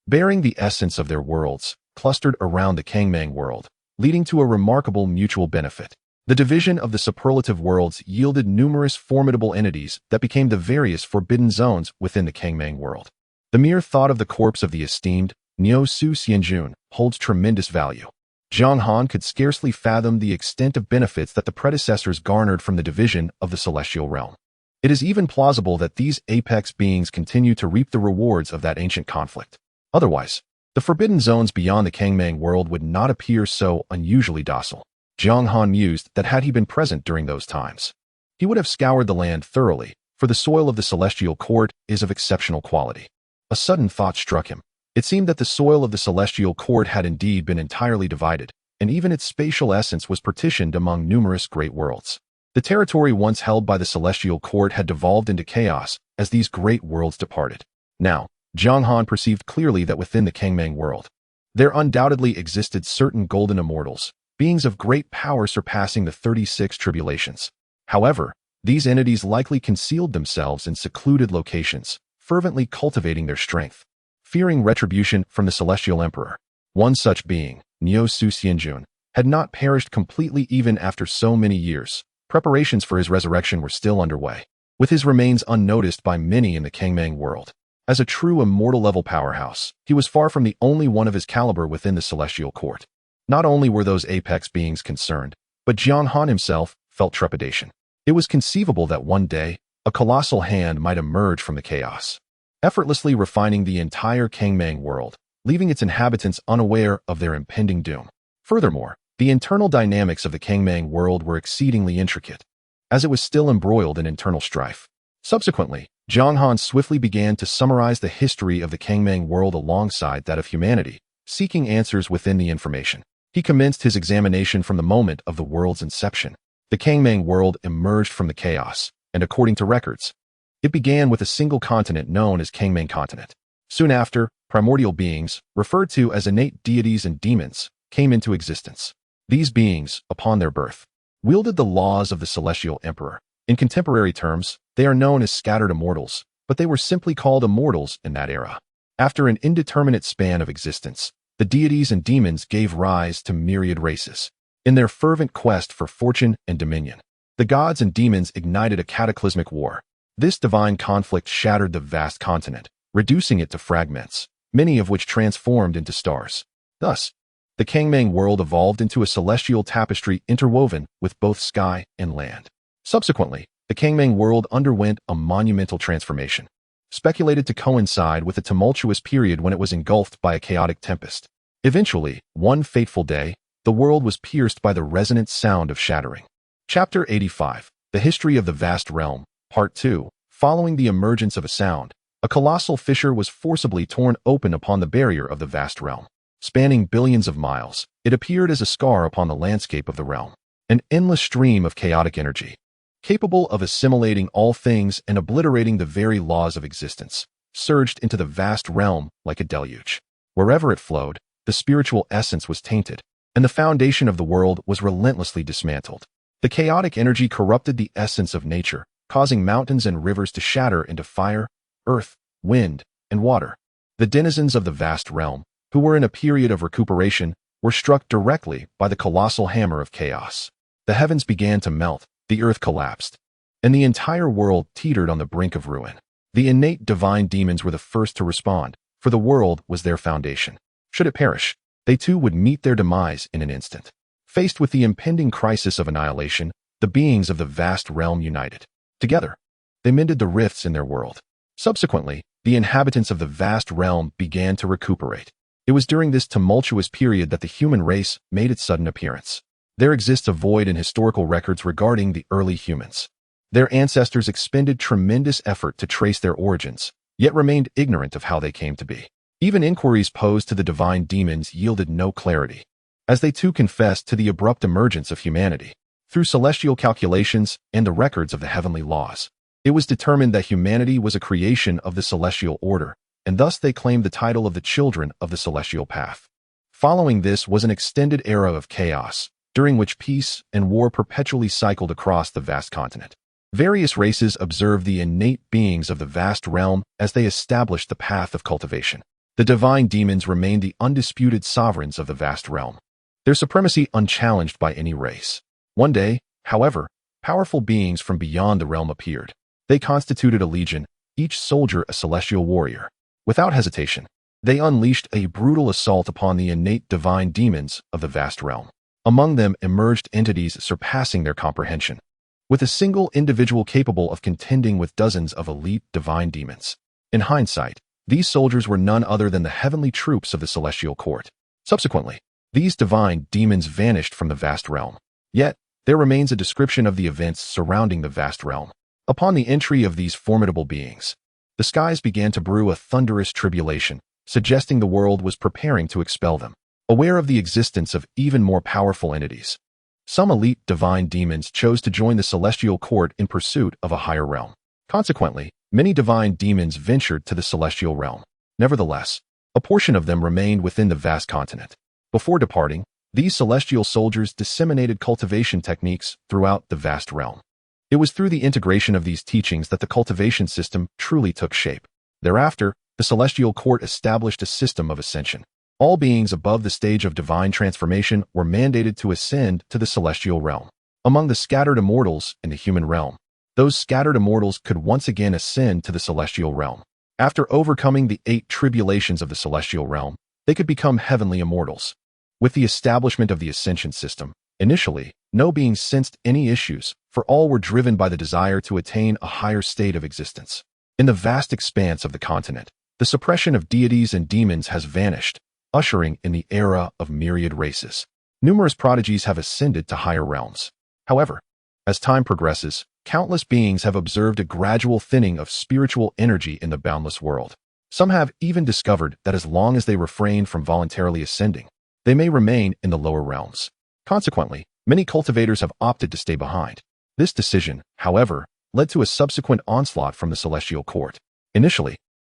bearing the essence of their worlds, clustered around the Kangmang world, leading to a remarkable mutual benefit. The division of the superlative worlds yielded numerous formidable entities that became the various forbidden zones within the Kangmang world. The mere thought of the corpse of the esteemed Niu Su Xianjun holds tremendous value. Jiang Han could scarcely fathom the extent of benefits that the predecessors garnered from the division of the celestial realm. It is even plausible that these apex beings continue to reap the rewards of that ancient conflict. Otherwise, the forbidden zones beyond the Kangmang world would not appear so unusually docile. Jiang Han mused that had he been present during those times, he would have scoured the land thoroughly, for the soil of the celestial court is of exceptional quality. A sudden thought struck him. It seemed that the soil of the celestial court had indeed been entirely divided, and even its spatial essence was partitioned among numerous great worlds. The territory once held by the celestial court had devolved into chaos as these great worlds departed. Now, Jiang Han perceived clearly that within the Kangmang world, there undoubtedly existed certain golden immortals, beings of great power surpassing the 36 tribulations. However, these entities likely concealed themselves in secluded locations, fervently cultivating their strength, fearing retribution from the celestial emperor. One such being, Niu Su Xianjun, had not perished completely even after so many years. Preparations for his resurrection were still underway, with his remains unnoticed by many in the Kangmang world. As a true immortal-level powerhouse, he was far from the only one of his caliber within the celestial court. Not only were those apex beings concerned, but Jiang Han himself felt trepidation. It was conceivable that one day, a colossal hand might emerge from the chaos, effortlessly refining the entire Kangmang world, leaving its inhabitants unaware of their impending doom. Furthermore, the internal dynamics of the Kangmang world were exceedingly intricate, as it was still embroiled in internal strife. Subsequently, Jiang Han swiftly began to summarize the history of the Kangmang world alongside that of humanity, seeking answers within the information. He commenced his examination from the moment of the world's inception. The Kangmang world emerged from the chaos, and according to records, it began with a single continent known as Kangmang Continent. Soon after, primordial beings, referred to as innate deities and demons, came into existence. These beings, upon their birth, wielded the laws of the celestial emperor. In contemporary terms, they are known as scattered immortals, but they were simply called immortals in that era. After an indeterminate span of existence, the deities and demons gave rise to myriad races. In their fervent quest for fortune and dominion, the gods and demons ignited a cataclysmic war. This divine conflict shattered the vast continent, reducing it to fragments, many of which transformed into stars. Thus, the Kangmang world evolved into a celestial tapestry interwoven with both sky and land. Subsequently, the Kangmang world underwent a monumental transformation, speculated to coincide with a tumultuous period when it was engulfed by a chaotic tempest. Eventually, one fateful day, the world was pierced by the resonant sound of shattering. Chapter 85, The History of the Vast Realm, Part 2. Following the emergence of a sound, a colossal fissure was forcibly torn open upon the barrier of the vast realm. Spanning billions of miles, it appeared as a scar upon the landscape of the realm. An endless stream of chaotic energy, capable of assimilating all things and obliterating the very laws of existence, surged into the vast realm like a deluge. Wherever it flowed, the spiritual essence was tainted, and the foundation of the world was relentlessly dismantled. The chaotic energy corrupted the essence of nature, causing mountains and rivers to shatter into fire, earth, wind, and water. The denizens of the vast realm, who were in a period of recuperation, were struck directly by the colossal hammer of chaos. The heavens began to melt, the earth collapsed, and the entire world teetered on the brink of ruin. The innate divine demons were the first to respond, for the world was their foundation. Should it perish, they too would meet their demise in an instant. Faced with the impending crisis of annihilation, the beings of the vast realm united. Together, they mended the rifts in their world. Subsequently, the inhabitants of the vast realm began to recuperate. It was during this tumultuous period that the human race made its sudden appearance. There exists a void in historical records regarding the early humans. Their ancestors expended tremendous effort to trace their origins, yet remained ignorant of how they came to be. Even inquiries posed to the divine demons yielded no clarity. as they too confessed to the abrupt emergence of humanity. Through celestial calculations and the records of the heavenly laws, it was determined that humanity was a creation of the celestial order, and thus they claimed the title of the children of the celestial path. Following this was an extended era of chaos, during which peace and war perpetually cycled across the vast continent. Various races observed the innate beings of the vast realm as they established the path of cultivation. The divine demons remained the undisputed sovereigns of the vast realm, their supremacy unchallenged by any race. One day, however, powerful beings from beyond the realm appeared. They constituted a legion, each soldier a celestial warrior. Without hesitation, they unleashed a brutal assault upon the innate divine demons of the vast realm. Among them emerged entities surpassing their comprehension, with a single individual capable of contending with dozens of elite divine demons. In hindsight, these soldiers were none other than the heavenly troops of the celestial court. Subsequently, these divine demons vanished from the vast realm. Yet, there remains a description of the events surrounding the vast realm. Upon the entry of these formidable beings, the skies began to brew a thunderous tribulation, suggesting the world was preparing to expel them. Aware of the existence of even more powerful entities, some elite divine demons chose to join the celestial court in pursuit of a higher realm. Consequently, many divine demons ventured to the celestial realm. Nevertheless, a portion of them remained within the vast continent. Before departing, these celestial soldiers disseminated cultivation techniques throughout the vast realm. It was through the integration of these teachings that the cultivation system truly took shape. Thereafter, the celestial court established a system of ascension. All beings above the stage of divine transformation were mandated to ascend to the celestial realm. Among the scattered immortals in the human realm, those scattered immortals could once again ascend to the celestial realm. After overcoming the 8 tribulations of the celestial realm, they could become heavenly immortals. With the establishment of the ascension system, initially, no being sensed any issues, for all were driven by the desire to attain a higher state of existence. In the vast expanse of the continent, the suppression of deities and demons has vanished, ushering in the era of myriad races. Numerous prodigies have ascended to higher realms. However, as time progresses, countless beings have observed a gradual thinning of spiritual energy in the boundless world. Some have even discovered that as long as they refrain from voluntarily ascending, they may remain in the lower realms. Consequently, many cultivators have opted to stay behind. This decision, however, led to a subsequent onslaught from the celestial court. Initially,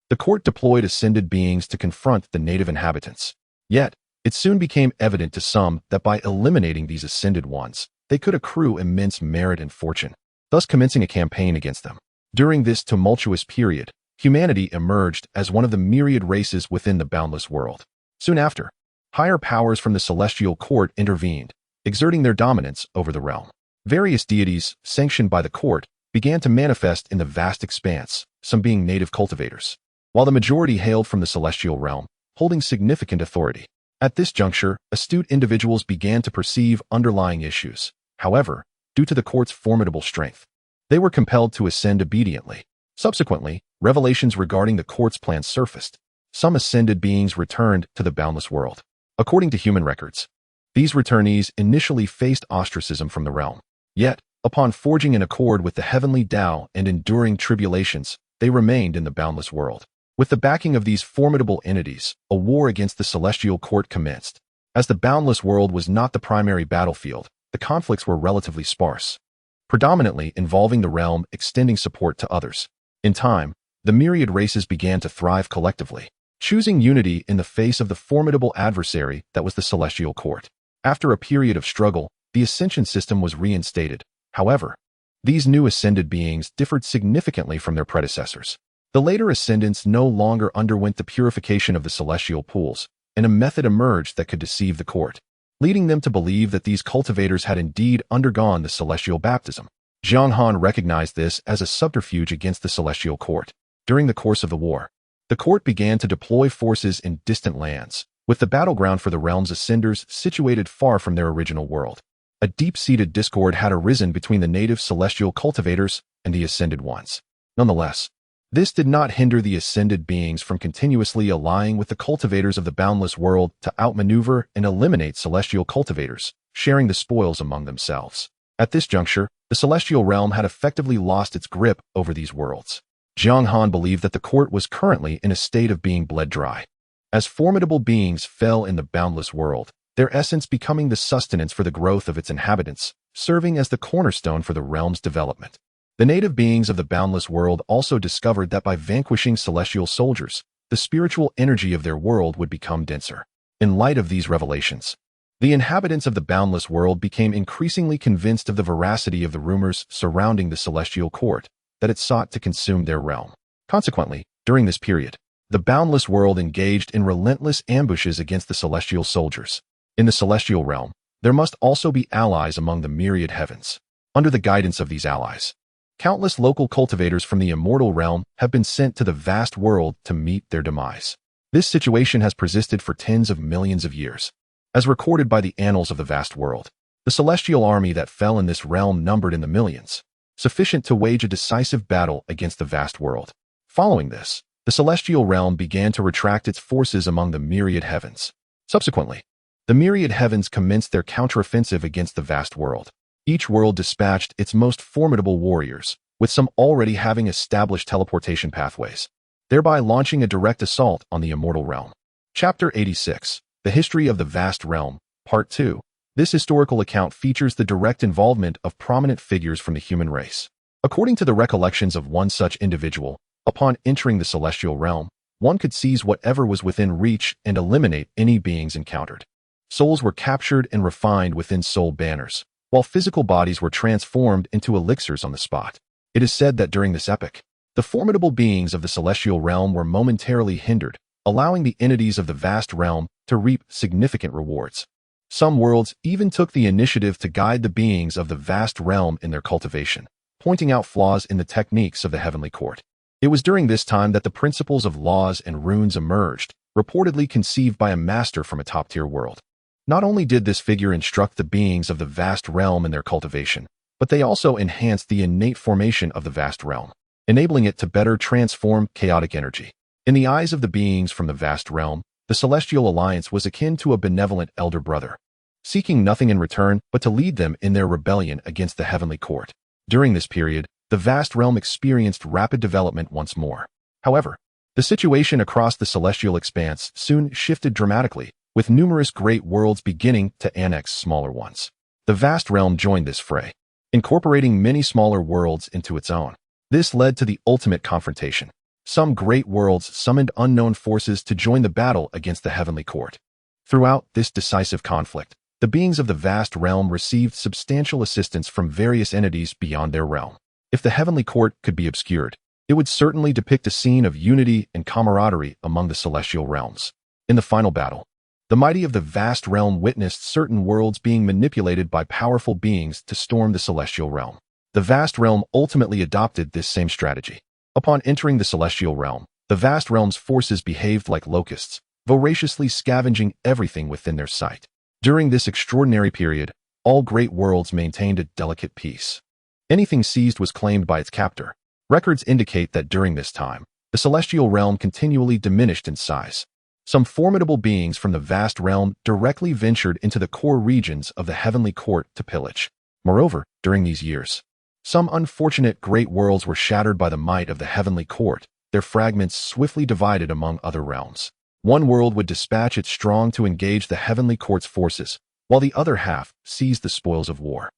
the court deployed ascended beings to confront the native inhabitants. Yet, it soon became evident to some that by eliminating these ascended ones, they could accrue immense merit and fortune, thus commencing a campaign against them. During this tumultuous period, humanity emerged as one of the myriad races within the boundless world. Soon after, higher powers from the celestial court intervened, exerting their dominance over the realm. Various deities, sanctioned by the court, began to manifest in the vast expanse, some being native cultivators, while the majority hailed from the celestial realm, holding significant authority. At this juncture, astute individuals began to perceive underlying issues. However, due to the court's formidable strength, they were compelled to ascend obediently. Subsequently, revelations regarding the court's plan surfaced. Some ascended beings returned to the boundless world. According to human records, these returnees initially faced ostracism from the realm. Yet, upon forging an accord with the heavenly Tao and enduring tribulations, they remained in the boundless world. With the backing of these formidable entities, a war against the celestial court commenced. As the boundless world was not the primary battlefield, the conflicts were relatively sparse, predominantly involving the realm extending support to others. In time, the myriad races began to thrive collectively, choosing unity in the face of the formidable adversary that was the celestial court. After a period of struggle, the ascension system was reinstated. However, these new ascended beings differed significantly from their predecessors. The later ascendants no longer underwent the purification of the celestial pools, and a method emerged that could deceive the court, leading them to believe that these cultivators had indeed undergone the celestial baptism. Jiang Han recognized this as a subterfuge against the celestial court. During the course of the war, the court began to deploy forces in distant lands, with the battleground for the realm's ascenders situated far from their original world. A deep-seated discord had arisen between the native celestial cultivators and the ascended ones. Nonetheless, this did not hinder the ascended beings from continuously allying with the cultivators of the boundless world to outmaneuver and eliminate celestial cultivators, sharing the spoils among themselves. At this juncture, the celestial realm had effectively lost its grip over these worlds. Jiang Han believed that the court was currently in a state of being bled dry. As formidable beings fell in the boundless world, their essence becoming the sustenance for the growth of its inhabitants, serving as the cornerstone for the realm's development. The native beings of the boundless world also discovered that by vanquishing celestial soldiers, the spiritual energy of their world would become denser. In light of these revelations, the inhabitants of the boundless world became increasingly convinced of the veracity of the rumors surrounding the celestial court, that it sought to consume their realm. Consequently, during this period, the boundless world engaged in relentless ambushes against the celestial soldiers. In the celestial realm, there must also be allies among the myriad heavens. Under the guidance of these allies, countless local cultivators from the Immortal Realm have been sent to the vast world to meet their demise. This situation has persisted for tens of millions of years. As recorded by the annals of the vast world, the celestial army that fell in this realm numbered in the millions, sufficient to wage a decisive battle against the vast world. Following this, the celestial realm began to retract its forces among the myriad heavens. Subsequently, the myriad heavens commenced their counteroffensive against the vast world. Each world dispatched its most formidable warriors, with some already having established teleportation pathways, thereby launching a direct assault on the Immortal Realm. Chapter 86. The History of the Vast Realm, Part 2. This historical account features the direct involvement of prominent figures from the human race. According to the recollections of one such individual, upon entering the celestial realm, one could seize whatever was within reach and eliminate any beings encountered. Souls were captured and refined within soul banners, while physical bodies were transformed into elixirs on the spot. It is said that during this epoch, the formidable beings of the celestial realm were momentarily hindered, allowing the entities of the vast realm to reap significant rewards. Some worlds even took the initiative to guide the beings of the vast realm in their cultivation, pointing out flaws in the techniques of the heavenly court. It was during this time that the principles of laws and runes emerged, reportedly conceived by a master from a top-tier world. Not only did this figure instruct the beings of the vast realm in their cultivation, but they also enhanced the innate formation of the vast realm, enabling it to better transform chaotic energy. In the eyes of the beings from the vast realm, the celestial alliance was akin to a benevolent elder brother, seeking nothing in return but to lead them in their rebellion against the heavenly court. During this period, the vast realm experienced rapid development once more. However, the situation across the celestial expanse soon shifted dramatically, with numerous great worlds beginning to annex smaller ones. The vast realm joined this fray, incorporating many smaller worlds into its own. This led to the ultimate confrontation. Some great worlds summoned unknown forces to join the battle against the heavenly court. Throughout this decisive conflict, the beings of the vast realm received substantial assistance from various entities beyond their realm. If the heavenly court could be obscured, it would certainly depict a scene of unity and camaraderie among the celestial realms. In the final battle, the mighty of the vast realm witnessed certain worlds being manipulated by powerful beings to storm the celestial realm. The vast realm ultimately adopted this same strategy. Upon entering the celestial realm, the vast realm's forces behaved like locusts, voraciously scavenging everything within their sight. During this extraordinary period, all great worlds maintained a delicate peace. Anything seized was claimed by its captor. Records indicate that during this time, the celestial realm continually diminished in size. Some formidable beings from the vast realm directly ventured into the core regions of the heavenly court to pillage. Moreover, during these years, some unfortunate great worlds were shattered by the might of the heavenly court, their fragments swiftly divided among other realms. One world would dispatch its strong to engage the heavenly court's forces, while the other half seized the spoils of war.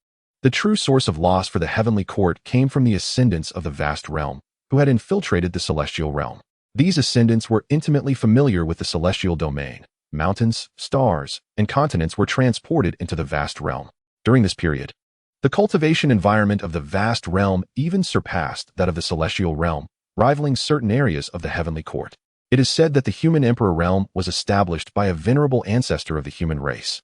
The true source of loss for the heavenly court came from the ascendants of the vast realm, who had infiltrated the celestial realm. These ascendants were intimately familiar with the celestial domain. Mountains, stars, and continents were transported into the vast realm. During this period, the cultivation environment of the vast realm even surpassed that of the celestial realm, rivaling certain areas of the heavenly court. It is said that the human emperor realm was established by a venerable ancestor of the human race,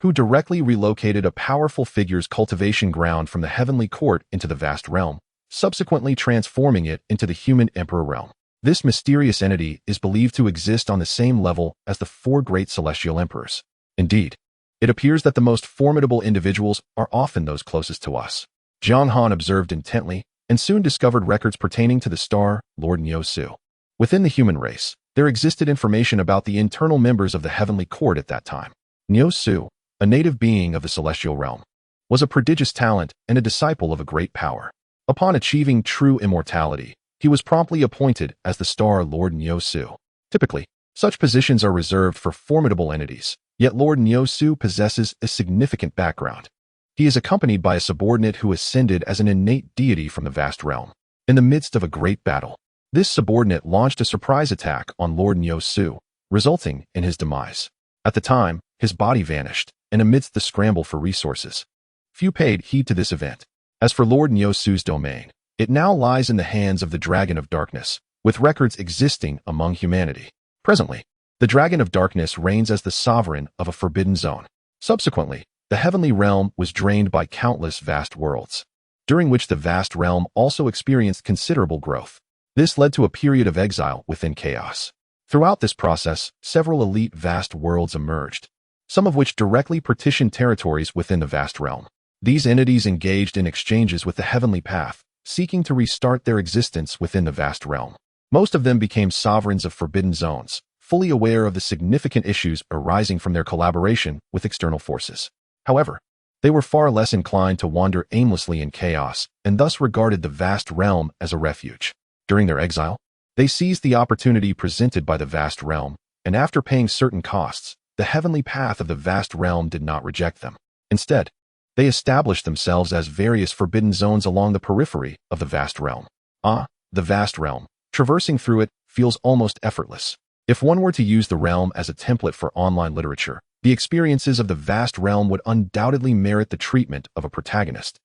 who directly relocated a powerful figure's cultivation ground from the heavenly court into the vast realm, subsequently transforming it into the human emperor realm. This mysterious entity is believed to exist on the same level as the four great celestial emperors. Indeed, it appears that the most formidable individuals are often those closest to us. Jiang Han observed intently and soon discovered records pertaining to the star Lord Nyosu. Within the human race, there existed information about the internal members of the heavenly court at that time. Nyosu, a native being of the celestial realm, was a prodigious talent and a disciple of a great power. Upon achieving true immortality, he was promptly appointed as the star Lord Nyosu. Typically, such positions are reserved for formidable entities, Yet Lord Nyosu possesses a significant background. He is accompanied by a subordinate who ascended as an innate deity from the vast realm. In the midst of a great battle, this subordinate launched a surprise attack on Lord Nyosu, resulting in his demise. At the time, his body vanished, and amidst the scramble for resources, few paid heed to this event. As for Lord Nyosu's domain, it now lies in the hands of the Dragon of Darkness, with records existing among humanity. Presently, the Dragon of Darkness reigns as the sovereign of a forbidden zone. Subsequently, the heavenly realm was drained by countless vast worlds, during which the vast realm also experienced considerable growth. This led to a period of exile within chaos. Throughout this process, several elite vast worlds emerged, some of which directly partitioned territories within the vast realm. These entities engaged in exchanges with the heavenly path, seeking to restart their existence within the vast realm. Most of them became sovereigns of forbidden zones, fully aware of the significant issues arising from their collaboration with external forces. However, they were far less inclined to wander aimlessly in chaos, and thus regarded the vast realm as a refuge. During their exile, they seized the opportunity presented by the vast realm, and after paying certain costs, the heavenly path of the vast realm did not reject them. Instead, they established themselves as various forbidden zones along the periphery of the vast realm. The vast realm, traversing through it, feels almost effortless. If one were to use the realm as a template for online literature, the experiences of the vast realm would undoubtedly merit the treatment of a protagonist,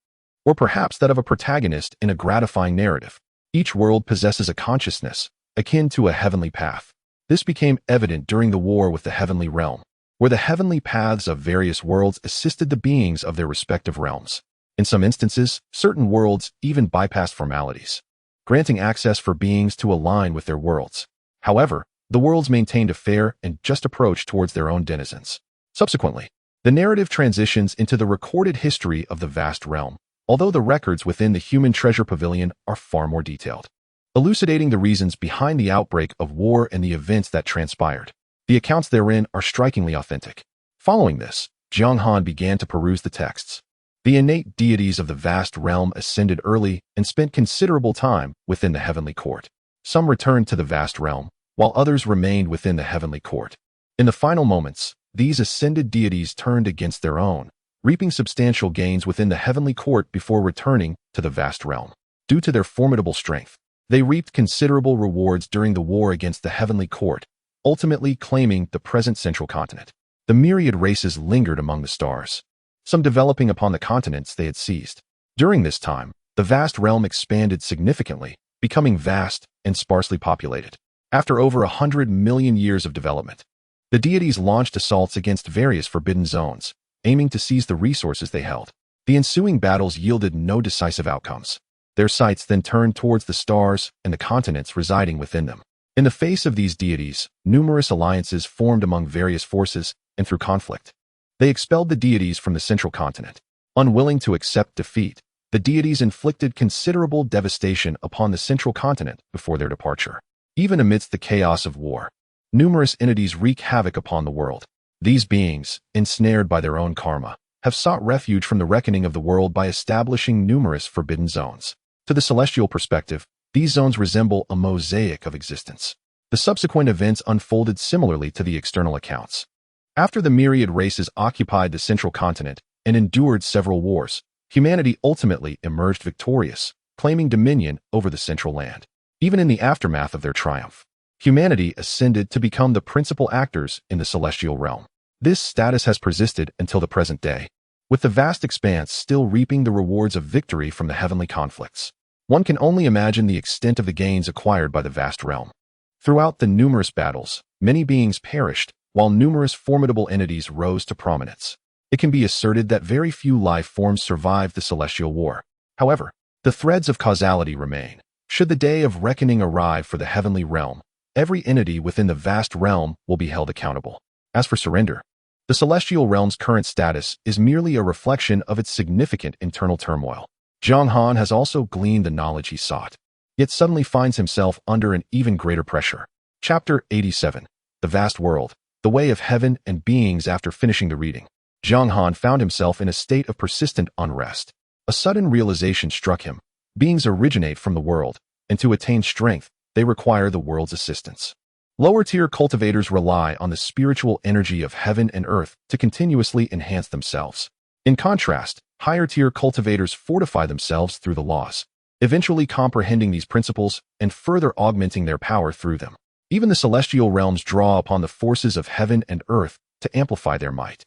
or perhaps that of a protagonist in a gratifying narrative. Each world possesses a consciousness, akin to a heavenly path. This became evident during the war with the heavenly realm, where the heavenly paths of various worlds assisted the beings of their respective realms. In some instances, certain worlds even bypassed formalities, granting access for beings to align with their worlds. However, the worlds maintained a fair and just approach towards their own denizens. Subsequently, the narrative transitions into the recorded history of the vast realm, although the records within the human treasure pavilion are far more detailed, elucidating the reasons behind the outbreak of war and the events that transpired. The accounts therein are strikingly authentic. Following this, Jiang Han began to peruse the texts. The innate deities of the vast realm ascended early and spent considerable time within the heavenly court. Some returned to the vast realm, while others remained within the heavenly court. In the final moments, these ascended deities turned against their own, reaping substantial gains within the heavenly court before returning to the vast realm. Due to their formidable strength, they reaped considerable rewards during the war against the heavenly court, ultimately claiming the present central continent. The myriad races lingered among the stars, some developing upon the continents they had seized. During this time, the vast realm expanded significantly, becoming vast and sparsely populated. After over 100 million years of development, the deities launched assaults against various forbidden zones, aiming to seize the resources they held. The ensuing battles yielded no decisive outcomes. Their sights then turned towards the stars and the continents residing within them. In the face of these deities, numerous alliances formed among various forces, and through conflict, they expelled the deities from the central continent. Unwilling to accept defeat, the deities inflicted considerable devastation upon the central continent before their departure. Even amidst the chaos of war, numerous entities wreak havoc upon the world. These beings, ensnared by their own karma, have sought refuge from the reckoning of the world by establishing numerous forbidden zones. To the celestial perspective, these zones resemble a mosaic of existence. The subsequent events unfolded similarly to the external accounts. After the myriad races occupied the central continent and endured several wars, humanity ultimately emerged victorious, claiming dominion over the central land. Even in the aftermath of their triumph, humanity ascended to become the principal actors in the celestial realm. This status has persisted until the present day, with the vast expanse still reaping the rewards of victory from the heavenly conflicts. One can only imagine the extent of the gains acquired by the vast realm. Throughout the numerous battles, many beings perished, while numerous formidable entities rose to prominence. It can be asserted that very few life forms survived the celestial war. However, the threads of causality remain. Should the day of reckoning arrive for the heavenly realm, every entity within the vast realm will be held accountable. As for surrender, the celestial realm's current status is merely a reflection of its significant internal turmoil. Jiang Han has also gleaned the knowledge he sought, yet suddenly finds himself under an even greater pressure. Chapter 87. The Vast World, the Way of Heaven and Beings. After finishing the reading, Jiang Han found himself in a state of persistent unrest. A sudden realization struck him. Beings originate from the world, and to attain strength, they require the world's assistance. Lower-tier cultivators rely on the spiritual energy of heaven and earth to continuously enhance themselves. In contrast, higher-tier cultivators fortify themselves through the laws, eventually comprehending these principles and further augmenting their power through them. Even the celestial realms draw upon the forces of heaven and earth to amplify their might.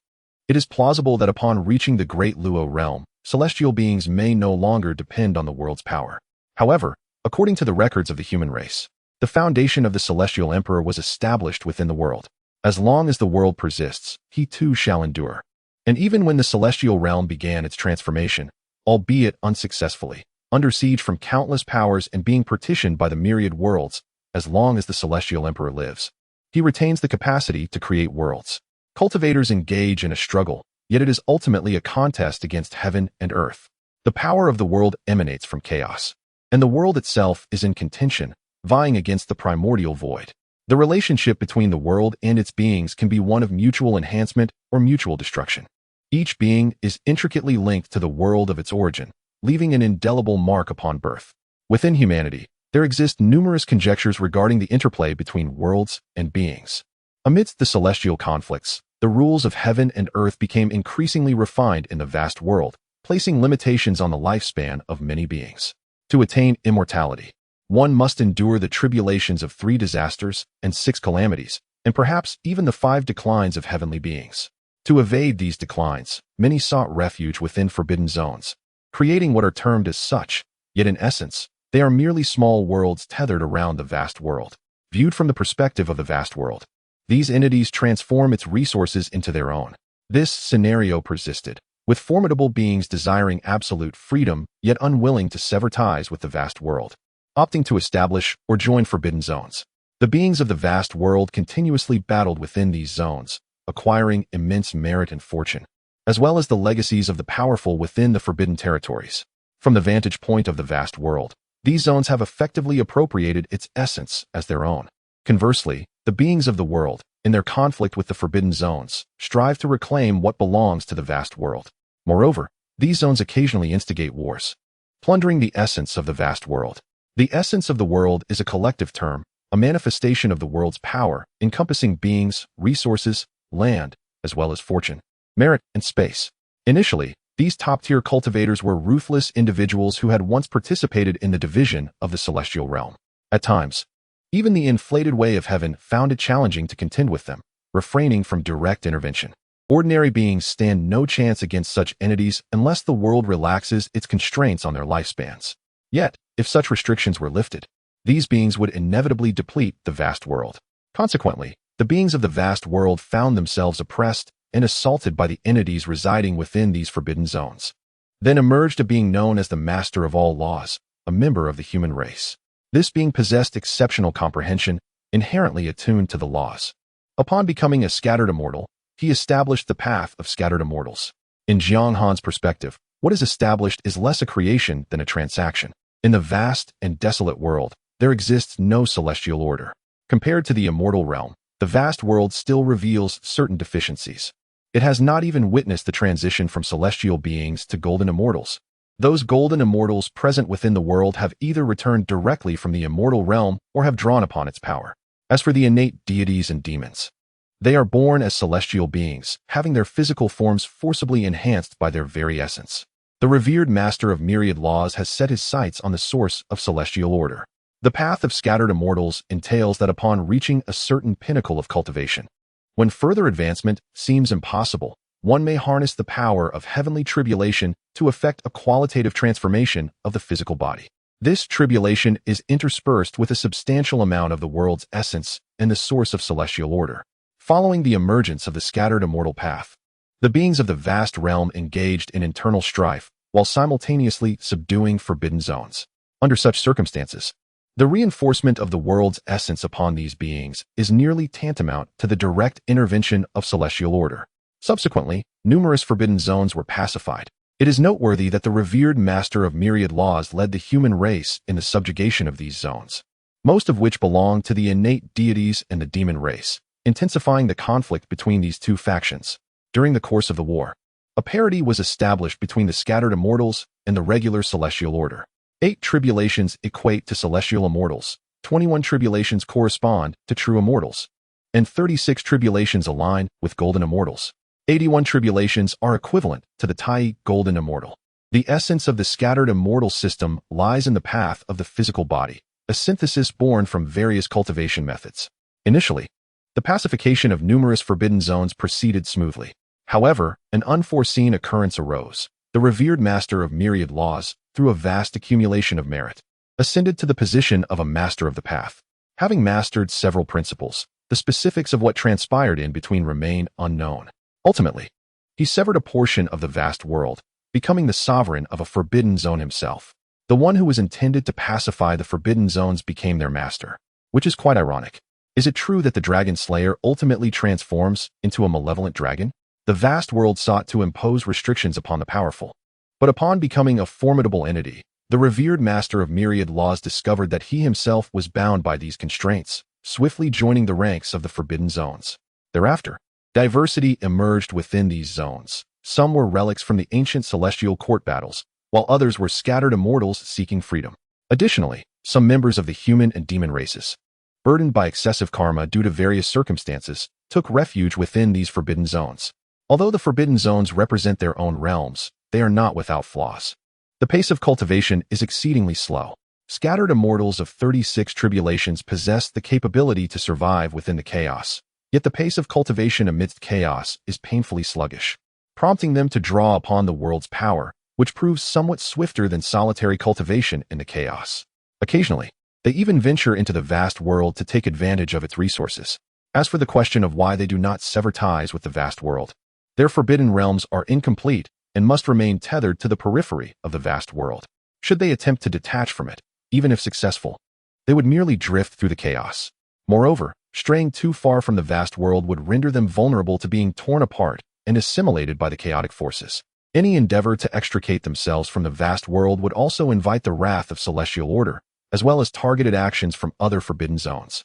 It is plausible that upon reaching the great Luo realm, celestial beings may no longer depend on the world's power. However, according to the records of the human race, the foundation of the celestial emperor was established within the world. As long as the world persists, he too shall endure. And even when the celestial realm began its transformation, albeit unsuccessfully, under siege from countless powers and being partitioned by the myriad worlds, as long as the celestial emperor lives, he retains the capacity to create worlds. Cultivators engage in a struggle, yet it is ultimately a contest against heaven and earth. The power of the world emanates from chaos, and the world itself is in contention, vying against the primordial void. The relationship between the world and its beings can be one of mutual enhancement or mutual destruction. Each being is intricately linked to the world of its origin, leaving an indelible mark upon birth. Within humanity, there exist numerous conjectures regarding the interplay between worlds and beings. Amidst the celestial conflicts, the rules of heaven and earth became increasingly refined in the vast world, placing limitations on the lifespan of many beings. To attain immortality, one must endure the tribulations of 3 disasters and 6 calamities, and perhaps even the 5 declines of heavenly beings. To evade these declines, many sought refuge within forbidden zones, creating what are termed as such, yet in essence, they are merely small worlds tethered around the vast world. Viewed from the perspective of the vast world, these entities transform its resources into their own. This scenario persisted, with formidable beings desiring absolute freedom, yet unwilling to sever ties with the vast world, opting to establish or join forbidden zones. The beings of the vast world continuously battled within these zones, acquiring immense merit and fortune, as well as the legacies of the powerful within the forbidden territories. From the vantage point of the vast world, these zones have effectively appropriated its essence as their own. Conversely, the beings of the world, in their conflict with the forbidden zones, strive to reclaim what belongs to the vast world. Moreover, these zones occasionally instigate wars, plundering the essence of the vast world. The essence of the world is a collective term, a manifestation of the world's power, encompassing beings, resources, land, as well as fortune, merit, and space. Initially, these top-tier cultivators were ruthless individuals who had once participated in the division of the celestial realm. At times, even the inflated way of heaven found it challenging to contend with them, refraining from direct intervention. Ordinary beings stand no chance against such entities unless the world relaxes its constraints on their lifespans. Yet, if such restrictions were lifted, these beings would inevitably deplete the vast world. Consequently, the beings of the vast world found themselves oppressed and assaulted by the entities residing within these forbidden zones. Then emerged a being known as the Master of all laws, a member of the human race. This being possessed exceptional comprehension, inherently attuned to the laws. Upon becoming a scattered immortal, he established the path of scattered immortals. In Jiang Han's perspective, what is established is less a creation than a transaction. In the vast and desolate world, there exists no celestial order. Compared to the immortal realm, the vast world still reveals certain deficiencies. It has not even witnessed the transition from celestial beings to golden immortals. Those golden immortals present within the world have either returned directly from the immortal realm or have drawn upon its power. As for the innate deities and demons, they are born as celestial beings, having their physical forms forcibly enhanced by their very essence. The revered master of myriad laws has set his sights on the source of celestial order. The path of scattered immortals entails that upon reaching a certain pinnacle of cultivation, when further advancement seems impossible, one may harness the power of heavenly tribulation to effect a qualitative transformation of the physical body. This tribulation is interspersed with a substantial amount of the world's essence and the source of celestial order. Following the emergence of the scattered immortal path, the beings of the vast realm engaged in internal strife while simultaneously subduing forbidden zones. Under such circumstances, the reinforcement of the world's essence upon these beings is nearly tantamount to the direct intervention of celestial order. Subsequently, numerous forbidden zones were pacified. It is noteworthy that the revered master of myriad laws led the human race in the subjugation of these zones, most of which belong to the innate deities and the demon race, intensifying the conflict between these two factions. During the course of the war, a parity was established between the scattered immortals and the regular celestial order. 8 tribulations equate to celestial immortals, 21 tribulations correspond to true immortals, and 36 tribulations align with golden immortals. 81 tribulations are equivalent to the Tai golden immortal. The essence of the scattered immortal system lies in the path of the physical body, a synthesis born from various cultivation methods. Initially, the pacification of numerous forbidden zones proceeded smoothly. However, an unforeseen occurrence arose. The revered master of myriad laws, through a vast accumulation of merit, ascended to the position of a master of the path. Having mastered several principles, the specifics of what transpired in between remain unknown. Ultimately, he severed a portion of the vast world, becoming the sovereign of a forbidden zone himself. The one who was intended to pacify the forbidden zones became their master, which is quite ironic. Is it true that the dragon slayer ultimately transforms into a malevolent dragon? The vast world sought to impose restrictions upon the powerful. But upon becoming a formidable entity, the revered master of myriad laws discovered that he himself was bound by these constraints, swiftly joining the ranks of the forbidden zones. Thereafter, diversity emerged within these zones. Some were relics from the ancient celestial court battles, while others were scattered immortals seeking freedom. Additionally, some members of the human and demon races, burdened by excessive karma due to various circumstances, took refuge within these forbidden zones. Although the forbidden zones represent their own realms, they are not without flaws. The pace of cultivation is exceedingly slow. Scattered immortals of 36 tribulations possess the capability to survive within the chaos, yet the pace of cultivation amidst chaos is painfully sluggish, prompting them to draw upon the world's power, which proves somewhat swifter than solitary cultivation in the chaos. Occasionally, they even venture into the vast world to take advantage of its resources. As for the question of why they do not sever ties with the vast world, their forbidden realms are incomplete and must remain tethered to the periphery of the vast world. Should they attempt to detach from it, even if successful, they would merely drift through the chaos. Moreover, straying too far from the vast world would render them vulnerable to being torn apart and assimilated by the chaotic forces. Any endeavor to extricate themselves from the vast world would also invite the wrath of celestial order, as well as targeted actions from other forbidden zones.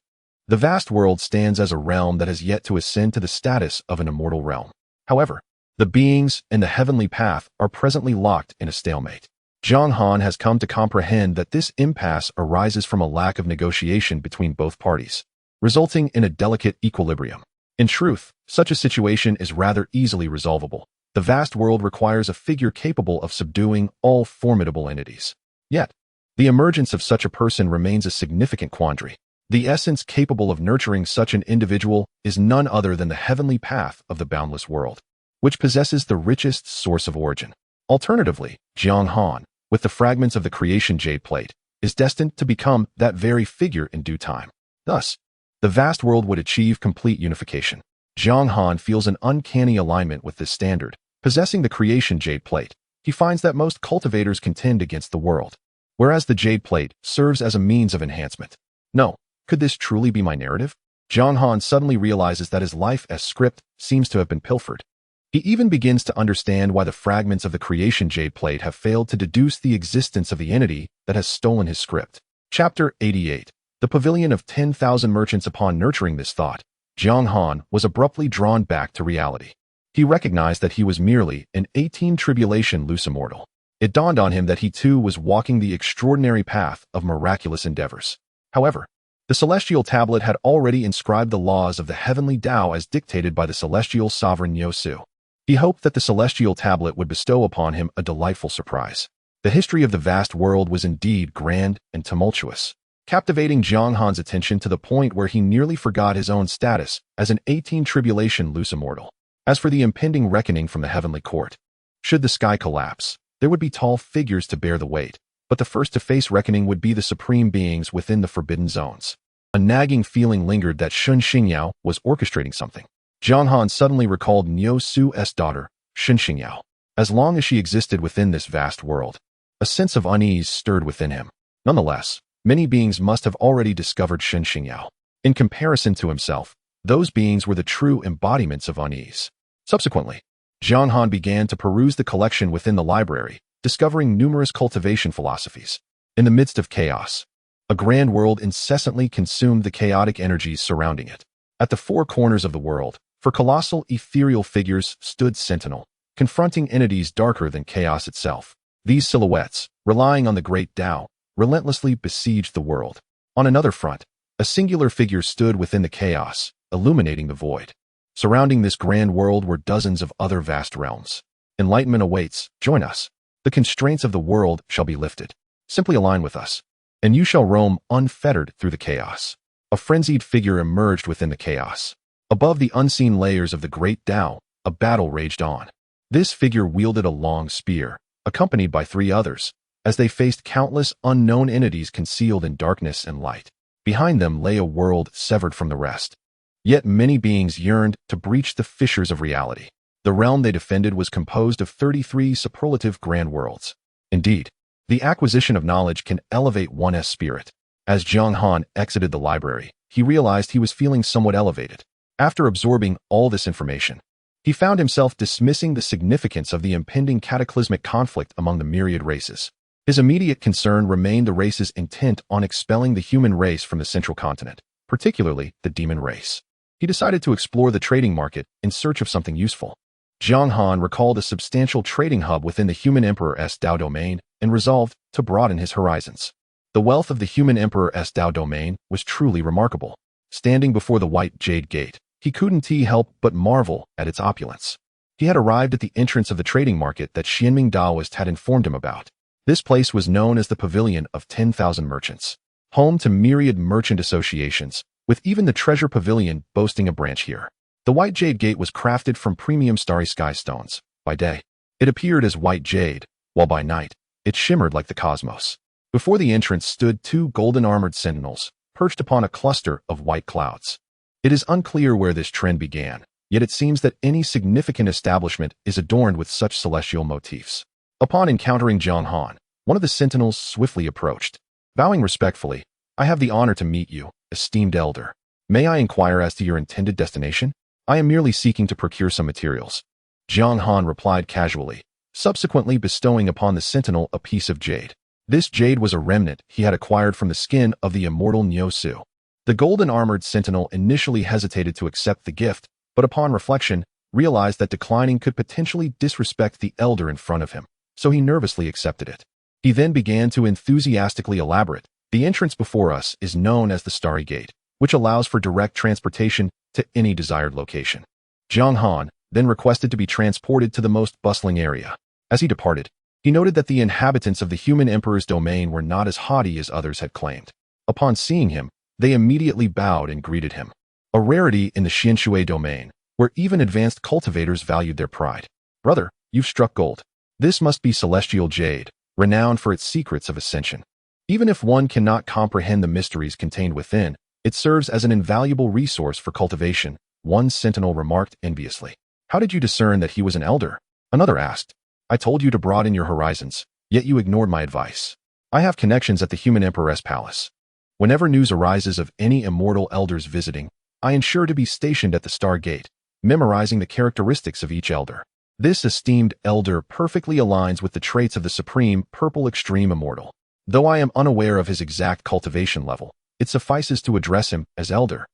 The vast world stands as a realm that has yet to ascend to the status of an immortal realm. However, the beings in the heavenly path are presently locked in a stalemate. Jiang Han has come to comprehend that this impasse arises from a lack of negotiation between both parties, resulting in a delicate equilibrium. In truth, such a situation is rather easily resolvable. The vast world requires a figure capable of subduing all formidable entities. Yet, the emergence of such a person remains a significant quandary. The essence capable of nurturing such an individual is none other than the heavenly path of the boundless world, which possesses the richest source of origin. Alternatively, Jiang Han, with the fragments of the creation jade plate, is destined to become that very figure in due time. Thus, the vast world would achieve complete unification. Jiang Han feels an uncanny alignment with this standard. Possessing the creation jade plate, he finds that most cultivators contend against the world, whereas the jade plate serves as a means of enhancement. No, could this truly be my narrative? Jiang Han suddenly realizes that his life as script seems to have been pilfered. He even begins to understand why the fragments of the creation jade plate have failed to deduce the existence of the entity that has stolen his script. Chapter 88. The Pavilion of 10,000 Merchants. Upon nurturing this thought, Jiang Han was abruptly drawn back to reality. He recognized that he was merely an 18 tribulation loose immortal. It dawned on him that he too was walking the extraordinary path of miraculous endeavors. However, the celestial tablet had already inscribed the laws of the heavenly Tao as dictated by the celestial sovereign Yosu. He hoped that the celestial tablet would bestow upon him a delightful surprise. The history of the vast world was indeed grand and tumultuous, captivating Jiang Han's attention to the point where he nearly forgot his own status as an 18 tribulation loose immortal. As for the impending reckoning from the heavenly court, should the sky collapse, there would be tall figures to bear the weight, but the first to face reckoning would be the supreme beings within the forbidden zones. A nagging feeling lingered that Shun Xingyao was orchestrating something. Jiang Han suddenly recalled Niu Su's daughter, Shun Xingyao. As long as she existed within this vast world, a sense of unease stirred within him. Nonetheless, many beings must have already discovered Shun Xingyao. In comparison to himself, those beings were the true embodiments of unease. Subsequently, Jiang Han began to peruse the collection within the library, discovering numerous cultivation philosophies. In the midst of chaos, a grand world incessantly consumed the chaotic energies surrounding it. At the four corners of the world, for colossal ethereal figures stood sentinel, confronting entities darker than chaos itself. These silhouettes, relying on the great Tao, relentlessly besieged the world. On another front, a singular figure stood within the chaos, illuminating the void. Surrounding this grand world were dozens of other vast realms. Enlightenment awaits. Join us. The constraints of the world shall be lifted. Simply align with us, and you shall roam unfettered through the chaos. A frenzied figure emerged within the chaos. Above the unseen layers of the great Tao, a battle raged on. This figure wielded a long spear, accompanied by 3 others, as they faced countless unknown entities concealed in darkness and light. Behind them lay a world severed from the rest. Yet many beings yearned to breach the fissures of reality. The realm they defended was composed of 33 superlative grand worlds. Indeed, the acquisition of knowledge can elevate one's spirit. As Jiang Han exited the library, he realized he was feeling somewhat elevated. After absorbing all this information, he found himself dismissing the significance of the impending cataclysmic conflict among the myriad races. His immediate concern remained the race's intent on expelling the human race from the central continent, particularly the demon race. He decided to explore the trading market in search of something useful. Jiang Han recalled a substantial trading hub within the human emperor's Dao domain and resolved to broaden his horizons. The wealth of the human emperor's Dao domain was truly remarkable. Standing before the white jade gate, he couldn't help but marvel at its opulence. He had arrived at the entrance of the trading market that Xianming Daoist had informed him about. This place was known as the Pavilion of 10,000 Merchants, home to myriad merchant associations, with even the Treasure Pavilion boasting a branch here. The white jade gate was crafted from premium starry sky stones. By day, it appeared as white jade, while by night, it shimmered like the cosmos. Before the entrance stood 2 golden-armored sentinels, perched upon a cluster of white clouds. It is unclear where this trend began, yet it seems that any significant establishment is adorned with such celestial motifs. Upon encountering Jiang Han, one of the sentinels swiftly approached. Bowing respectfully, "I have the honor to meet you, esteemed elder. May I inquire as to your intended destination? I am merely seeking to procure some materials." Jiang Han replied casually, subsequently bestowing upon the sentinel a piece of jade. This jade was a remnant he had acquired from the skin of the immortal Niusu. The golden-armored sentinel initially hesitated to accept the gift, but upon reflection, realized that declining could potentially disrespect the elder in front of him, so he nervously accepted it. He then began to enthusiastically elaborate. "The entrance before us is known as the Starry Gate, which allows for direct transportation to any desired location." Jiang Han then requested to be transported to the most bustling area. As he departed, he noted that the inhabitants of the human emperor's domain were not as haughty as others had claimed. Upon seeing him, they immediately bowed and greeted him. A rarity in the Xianshui domain, where even advanced cultivators valued their pride. "Brother, you've struck gold. This must be celestial jade, renowned for its secrets of ascension. Even if one cannot comprehend the mysteries contained within, it serves as an invaluable resource for cultivation," one sentinel remarked enviously. "How did you discern that he was an elder?" Another asked. "I told you to broaden your horizons, yet you ignored my advice. I have connections at the human emperor's palace. Whenever news arises of any immortal elders visiting, I ensure to be stationed at the Star Gate, memorizing the characteristics of each elder. This esteemed elder perfectly aligns with the traits of the supreme purple extreme immortal. Though I am unaware of his exact cultivation level, it suffices to address him as elder."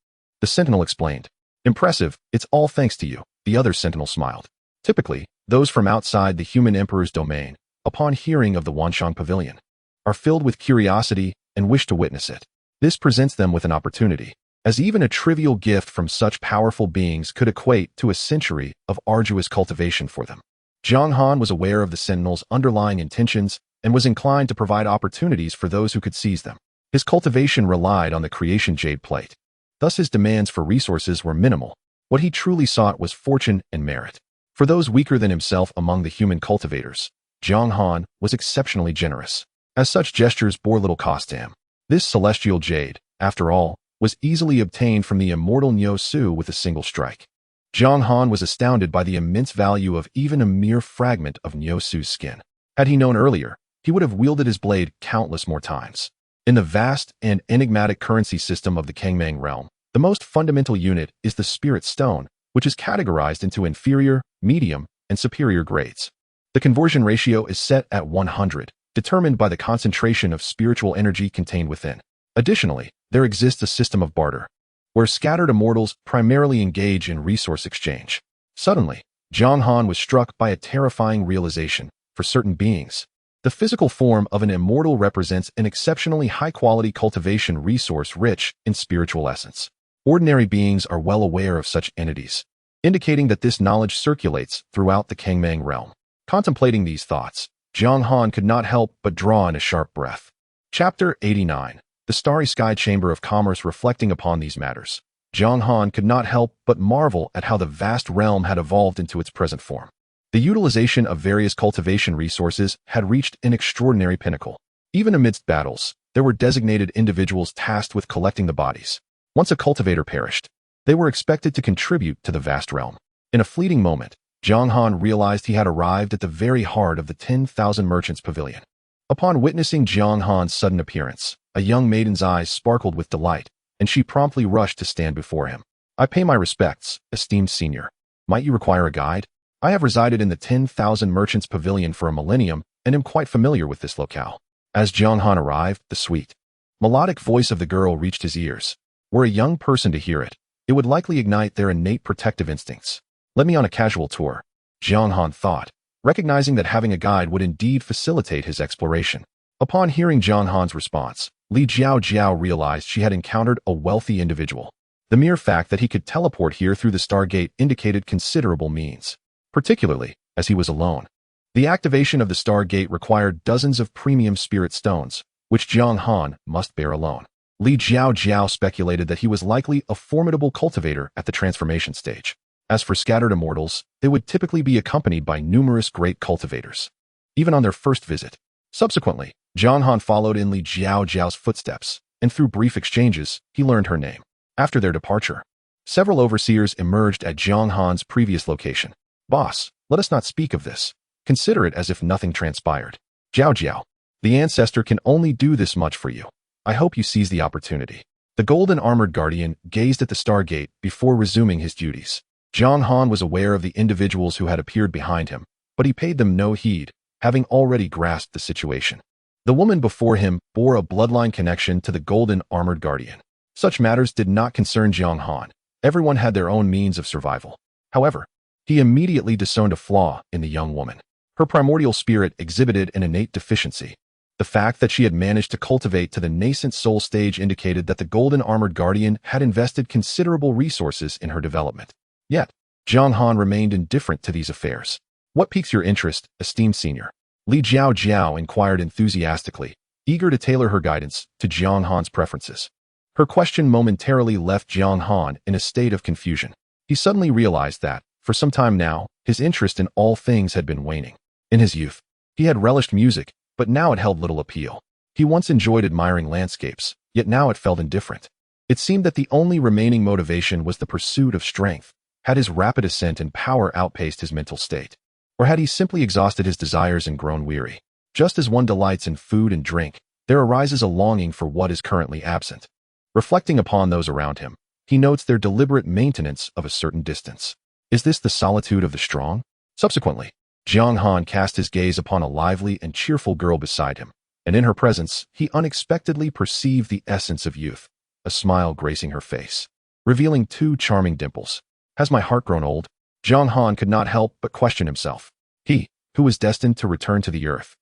The sentinel explained. "Impressive, it's all thanks to you," the other sentinel smiled. Typically, those from outside the human emperor's domain, upon hearing of the Wanshang Pavilion, are filled with curiosity and wish to witness it. This presents them with an opportunity, as even a trivial gift from such powerful beings could equate to a century of arduous cultivation for them. Jiang Han was aware of the sentinel's underlying intentions and was inclined to provide opportunities for those who could seize them. His cultivation relied on the creation jade plate. Thus his demands for resources were minimal. What he truly sought was fortune and merit. For those weaker than himself among the human cultivators, Jiang Han was exceptionally generous. As such gestures bore little cost to him. This celestial jade, after all, was easily obtained from the immortal Niusu with a single strike. Jiang Han was astounded by the immense value of even a mere fragment of Niusu's skin. Had he known earlier, he would have wielded his blade countless more times. In the vast and enigmatic currency system of the Kangmang realm, the most fundamental unit is the spirit stone, which is categorized into inferior, medium, and superior grades. The conversion ratio is set at 100, determined by the concentration of spiritual energy contained within. Additionally, there exists a system of barter, where scattered immortals primarily engage in resource exchange. Suddenly, Jiang Han was struck by a terrifying realization. For certain beings, The physical form of an immortal represents an exceptionally high-quality cultivation resource rich in spiritual essence. Ordinary beings are well aware of such entities, indicating that this knowledge circulates throughout the Kangmang realm. Contemplating these thoughts, Jiang Han could not help but draw in a sharp breath. Chapter 89. The Starry Sky Chamber of Commerce. Reflecting upon these matters, Jiang Han could not help but marvel at how the vast realm had evolved into its present form. The utilization of various cultivation resources had reached an extraordinary pinnacle. Even amidst battles, there were designated individuals tasked with collecting the bodies. Once a cultivator perished, they were expected to contribute to the vast realm. In a fleeting moment, Jiang Han realized he had arrived at the very heart of the 10,000 Merchants Pavilion. Upon witnessing Jiang Han's sudden appearance, a young maiden's eyes sparkled with delight, and she promptly rushed to stand before him. "I pay my respects, esteemed senior. Might you require a guide? I have resided in the 10,000 Merchants Pavilion for a millennium and am quite familiar with this locale." As Jiang Han arrived, the sweet, melodic voice of the girl reached his ears. Were a young person to hear it, it would likely ignite their innate protective instincts. "Let me on a casual tour," Jiang Han thought, recognizing that having a guide would indeed facilitate his exploration. Upon hearing Jiang Han's response, Li Jiao realized she had encountered a wealthy individual. The mere fact that he could teleport here through the Stargate indicated considerable means, particularly as he was alone. The activation of the Stargate required dozens of premium spirit stones, which Jiang Han must bear alone. Li Jiao speculated that he was likely a formidable cultivator at the transformation stage. As for scattered immortals, they would typically be accompanied by numerous great cultivators, even on their first visit. Subsequently, Jiang Han followed in Li Jiao's footsteps, and through brief exchanges, he learned her name. After their departure, several overseers emerged at Jiang Han's previous location. "Boss, let us not speak of this. Consider it as if nothing transpired. Jiao, the ancestor can only do this much for you. I hope you seize the opportunity." The golden armored guardian gazed at the Stargate before resuming his duties. Jiang Han was aware of the individuals who had appeared behind him, but he paid them no heed, having already grasped the situation. The woman before him bore a bloodline connection to the golden armored guardian. Such matters did not concern Jiang Han. Everyone had their own means of survival. However, he immediately discerned a flaw in the young woman. Her primordial spirit exhibited an innate deficiency. The fact that she had managed to cultivate to the nascent soul stage indicated that the golden armored guardian had invested considerable resources in her development. Yet, Jiang Han remained indifferent to these affairs. "What piques your interest, esteemed senior?" Li Jiao inquired enthusiastically, eager to tailor her guidance to Jiang Han's preferences. Her question momentarily left Jiang Han in a state of confusion. He suddenly realized that, for some time now, his interest in all things had been waning. In his youth, he had relished music, but now it held little appeal. He once enjoyed admiring landscapes, yet now it felt indifferent. It seemed that the only remaining motivation was the pursuit of strength. Had his rapid ascent in power outpaced his mental state? Or had he simply exhausted his desires and grown weary? Just as one delights in food and drink, there arises a longing for what is currently absent. Reflecting upon those around him, he notes their deliberate maintenance of a certain distance. Is this the solitude of the strong? Subsequently, Jiang Han cast his gaze upon a lively and cheerful girl beside him, and in her presence, he unexpectedly perceived the essence of youth, a smile gracing her face, revealing two charming dimples. Has my heart grown old? Jiang Han could not help but question himself. He, who was destined to return to the earth,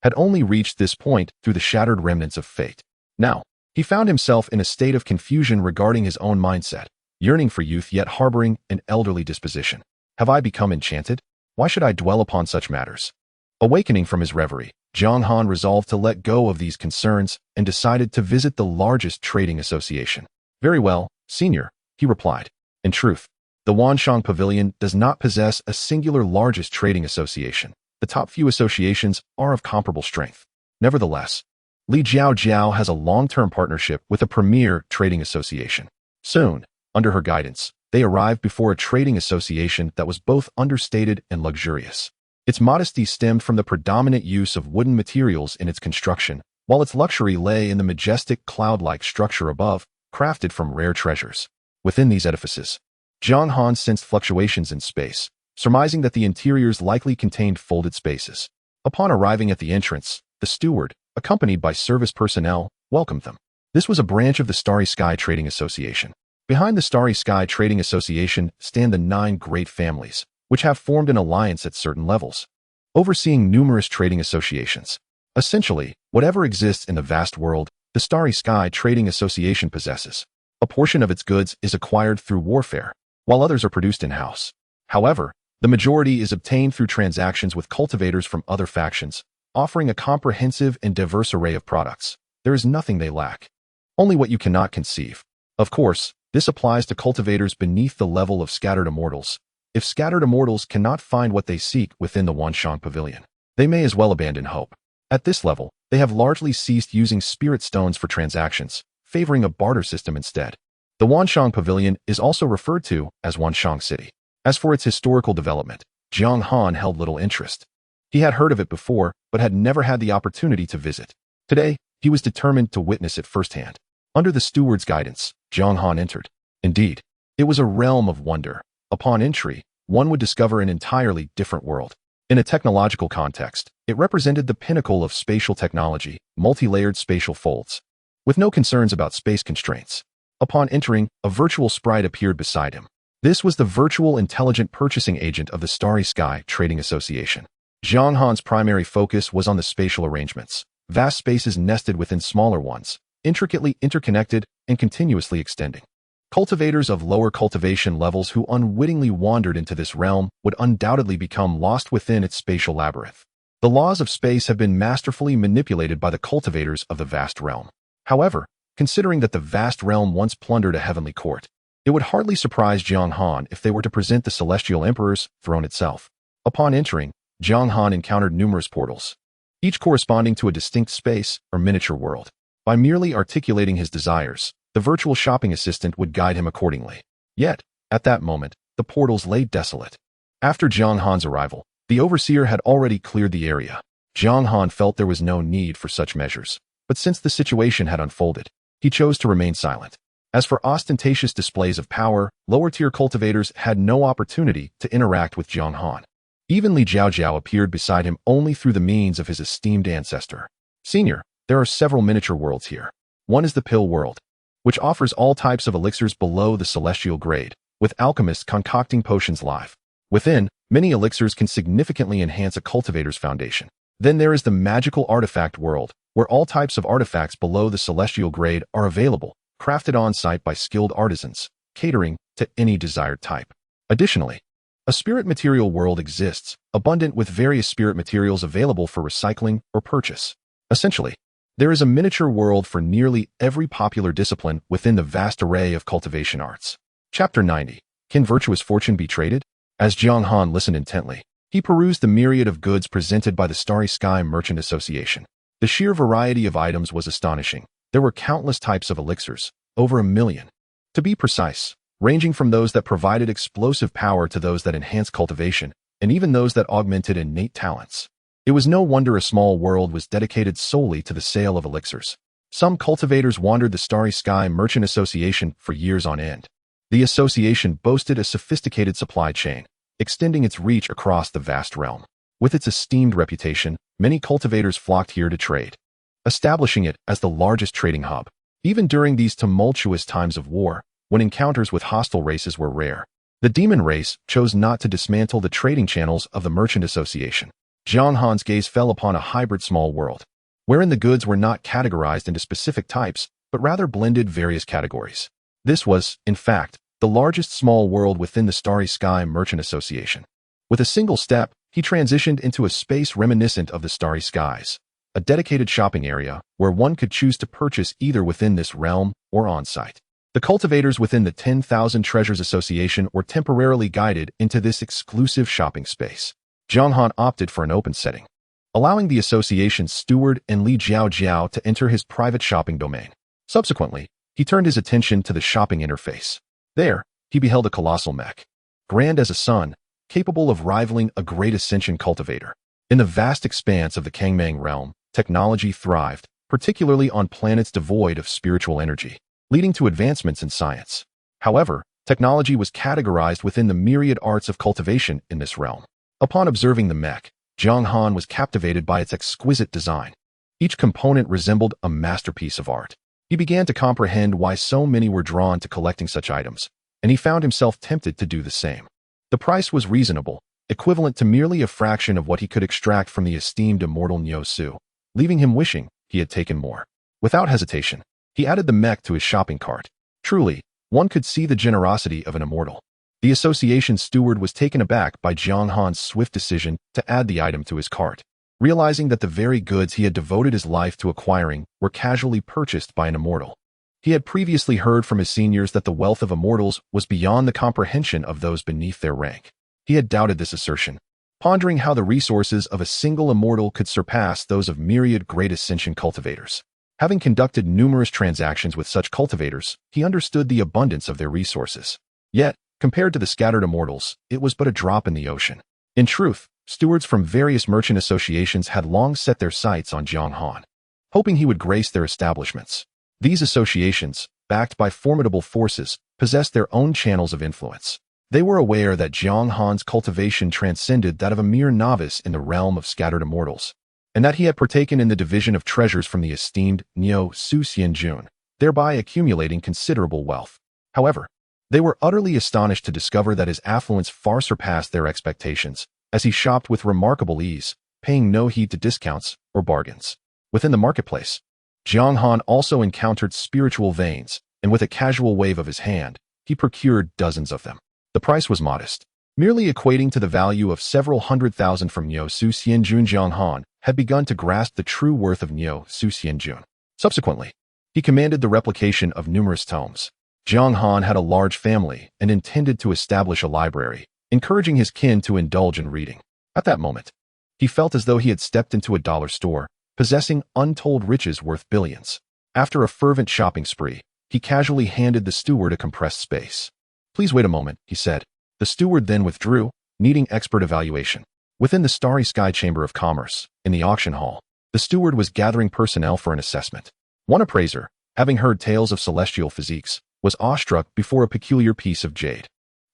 had only reached this point through the shattered remnants of fate. Now, he found himself in a state of confusion regarding his own mindset, yearning for youth yet harboring an elderly disposition. Have I become enchanted? Why should I dwell upon such matters? Awakening from his reverie, Jiang Han resolved to let go of these concerns and decided to visit the largest trading association. "Very well, senior," he replied. In truth, the Wanshang Pavilion does not possess a singular largest trading association. The top few associations are of comparable strength. Nevertheless, Li Jiao has a long-term partnership with a premier trading association. Soon, under her guidance, they arrived before a trading association that was both understated and luxurious. Its modesty stemmed from the predominant use of wooden materials in its construction, while its luxury lay in the majestic cloud-like structure above, crafted from rare treasures. Within these edifices, Jiang Han sensed fluctuations in space, surmising that the interiors likely contained folded spaces. Upon arriving at the entrance, the steward, accompanied by service personnel, welcomed them. This was a branch of the Starry Sky Trading Association. Behind the Starry Sky Trading Association stand the 9 great families, which have formed an alliance at certain levels, overseeing numerous trading associations. Essentially, whatever exists in the vast world, the Starry Sky Trading Association possesses. A portion of its goods is acquired through warfare, while others are produced in-house. However, the majority is obtained through transactions with cultivators from other factions, offering a comprehensive and diverse array of products. There is nothing they lack. Only what you cannot conceive. Of course, this applies to cultivators beneath the level of scattered immortals. If scattered immortals cannot find what they seek within the Wanshang Pavilion, they may as well abandon hope. At this level, they have largely ceased using spirit stones for transactions, favoring a barter system instead. The Wanshang Pavilion is also referred to as Wanshang City. As for its historical development, Jiang Han held little interest. He had heard of it before, but had never had the opportunity to visit. Today, he was determined to witness it firsthand. Under the steward's guidance, Jiang Han entered. Indeed, it was a realm of wonder. Upon entry, one would discover an entirely different world. In a technological context, it represented the pinnacle of spatial technology, multi-layered spatial folds, with no concerns about space constraints. Upon entering, a virtual sprite appeared beside him. This was the virtual intelligent purchasing agent of the Starry Sky Trading Association. Jiang Han's primary focus was on the spatial arrangements, vast spaces nested within smaller ones, intricately interconnected and continuously extending. Cultivators of lower cultivation levels who unwittingly wandered into this realm would undoubtedly become lost within its spatial labyrinth. The laws of space have been masterfully manipulated by the cultivators of the vast realm. However, considering that the vast realm once plundered a heavenly court, it would hardly surprise Jiang Han if they were to present the Celestial Emperor's throne itself. Upon entering, Jiang Han encountered numerous portals, each corresponding to a distinct space or miniature world. By merely articulating his desires, the virtual shopping assistant would guide him accordingly. Yet, at that moment, the portals lay desolate. After Jiang Han's arrival, the overseer had already cleared the area. Jiang Han felt there was no need for such measures, but since the situation had unfolded, he chose to remain silent. As for ostentatious displays of power, lower-tier cultivators had no opportunity to interact with Jiang Han. Even Li Jiaojiao appeared beside him only through the means of his esteemed ancestor. Senior, there are several miniature worlds here. One is the Pill World, which offers all types of elixirs below the celestial grade, with alchemists concocting potions live. Within, many elixirs can significantly enhance a cultivator's foundation. Then there is the Magical Artifact World, where all types of artifacts below the celestial grade are available, crafted on-site by skilled artisans, catering to any desired type. Additionally, a spirit material world exists, abundant with various spirit materials available for recycling or purchase. Essentially, there is a miniature world for nearly every popular discipline within the vast array of cultivation arts. Chapter 90. Can virtuous fortune be traded? As Jiang Han listened intently, he perused the myriad of goods presented by the Starry Sky Merchant Association. The sheer variety of items was astonishing. There were countless types of elixirs, over 1 million. To be precise, ranging from those that provided explosive power to those that enhanced cultivation, and even those that augmented innate talents. It was no wonder a small world was dedicated solely to the sale of elixirs. Some cultivators wandered the Starry Sky Merchant Association for years on end. The association boasted a sophisticated supply chain, extending its reach across the vast realm. With its esteemed reputation, many cultivators flocked here to trade, establishing it as the largest trading hub. Even during these tumultuous times of war, when encounters with hostile races were rare, the demon race chose not to dismantle the trading channels of the Merchant Association. Jiang Han's gaze fell upon a hybrid small world, wherein the goods were not categorized into specific types, but rather blended various categories. This was, in fact, the largest small world within the Starry Sky Merchant Association. With a single step, he transitioned into a space reminiscent of the Starry Skies, a dedicated shopping area where one could choose to purchase either within this realm or on-site. The cultivators within the 10,000 Treasures Association were temporarily guided into this exclusive shopping space. Jiang Han opted for an open setting, allowing the association's steward and Li Jiaojiao to enter his private shopping domain. Subsequently, he turned his attention to the shopping interface. There, he beheld a colossal mech, grand as a sun, capable of rivaling a great ascension cultivator. In the vast expanse of the Kangmang realm, technology thrived, particularly on planets devoid of spiritual energy, leading to advancements in science. However, technology was categorized within the myriad arts of cultivation in this realm. Upon observing the mech, Jiang Han was captivated by its exquisite design. Each component resembled a masterpiece of art. He began to comprehend why so many were drawn to collecting such items, and he found himself tempted to do the same. The price was reasonable, equivalent to merely a fraction of what he could extract from the esteemed immortal Niu Su. leaving him wishing he had taken more. Without hesitation, he added the mech to his shopping cart. Truly, one could see the generosity of an immortal. The association's steward was taken aback by Jiang Han's swift decision to add the item to his cart, realizing that the very goods he had devoted his life to acquiring were casually purchased by an immortal. He had previously heard from his seniors that the wealth of immortals was beyond the comprehension of those beneath their rank. He had doubted this assertion, pondering how the resources of a single immortal could surpass those of myriad great ascension cultivators. Having conducted numerous transactions with such cultivators, he understood the abundance of their resources. Yet, compared to the scattered immortals, it was but a drop in the ocean. In truth, stewards from various merchant associations had long set their sights on Jiang Han, hoping he would grace their establishments. These associations, backed by formidable forces, possessed their own channels of influence. They were aware that Jiang Han's cultivation transcended that of a mere novice in the realm of scattered immortals, and that he had partaken in the division of treasures from the esteemed Niu Su Xianjun, thereby accumulating considerable wealth. However, they were utterly astonished to discover that his affluence far surpassed their expectations, as he shopped with remarkable ease, paying no heed to discounts or bargains. Within the marketplace, Jiang Han also encountered spiritual veins, and with a casual wave of his hand, he procured dozens of them. The price was modest, merely equating to the value of several 100,000 from Niu Su Xianjun. Jiang Han had begun to grasp the true worth of Niu Su Xianjun. Subsequently, he commanded the replication of numerous tomes. Jiang Han had a large family and intended to establish a library, encouraging his kin to indulge in reading. At that moment, he felt as though he had stepped into a dollar store, possessing untold riches worth billions. After a fervent shopping spree, he casually handed the steward a compressed space. "Please wait a moment," he said. The steward then withdrew, needing expert evaluation. Within the starry sky chamber of commerce, in the auction hall, the steward was gathering personnel for an assessment. One appraiser, having heard tales of celestial physiques, was awestruck before a peculiar piece of jade.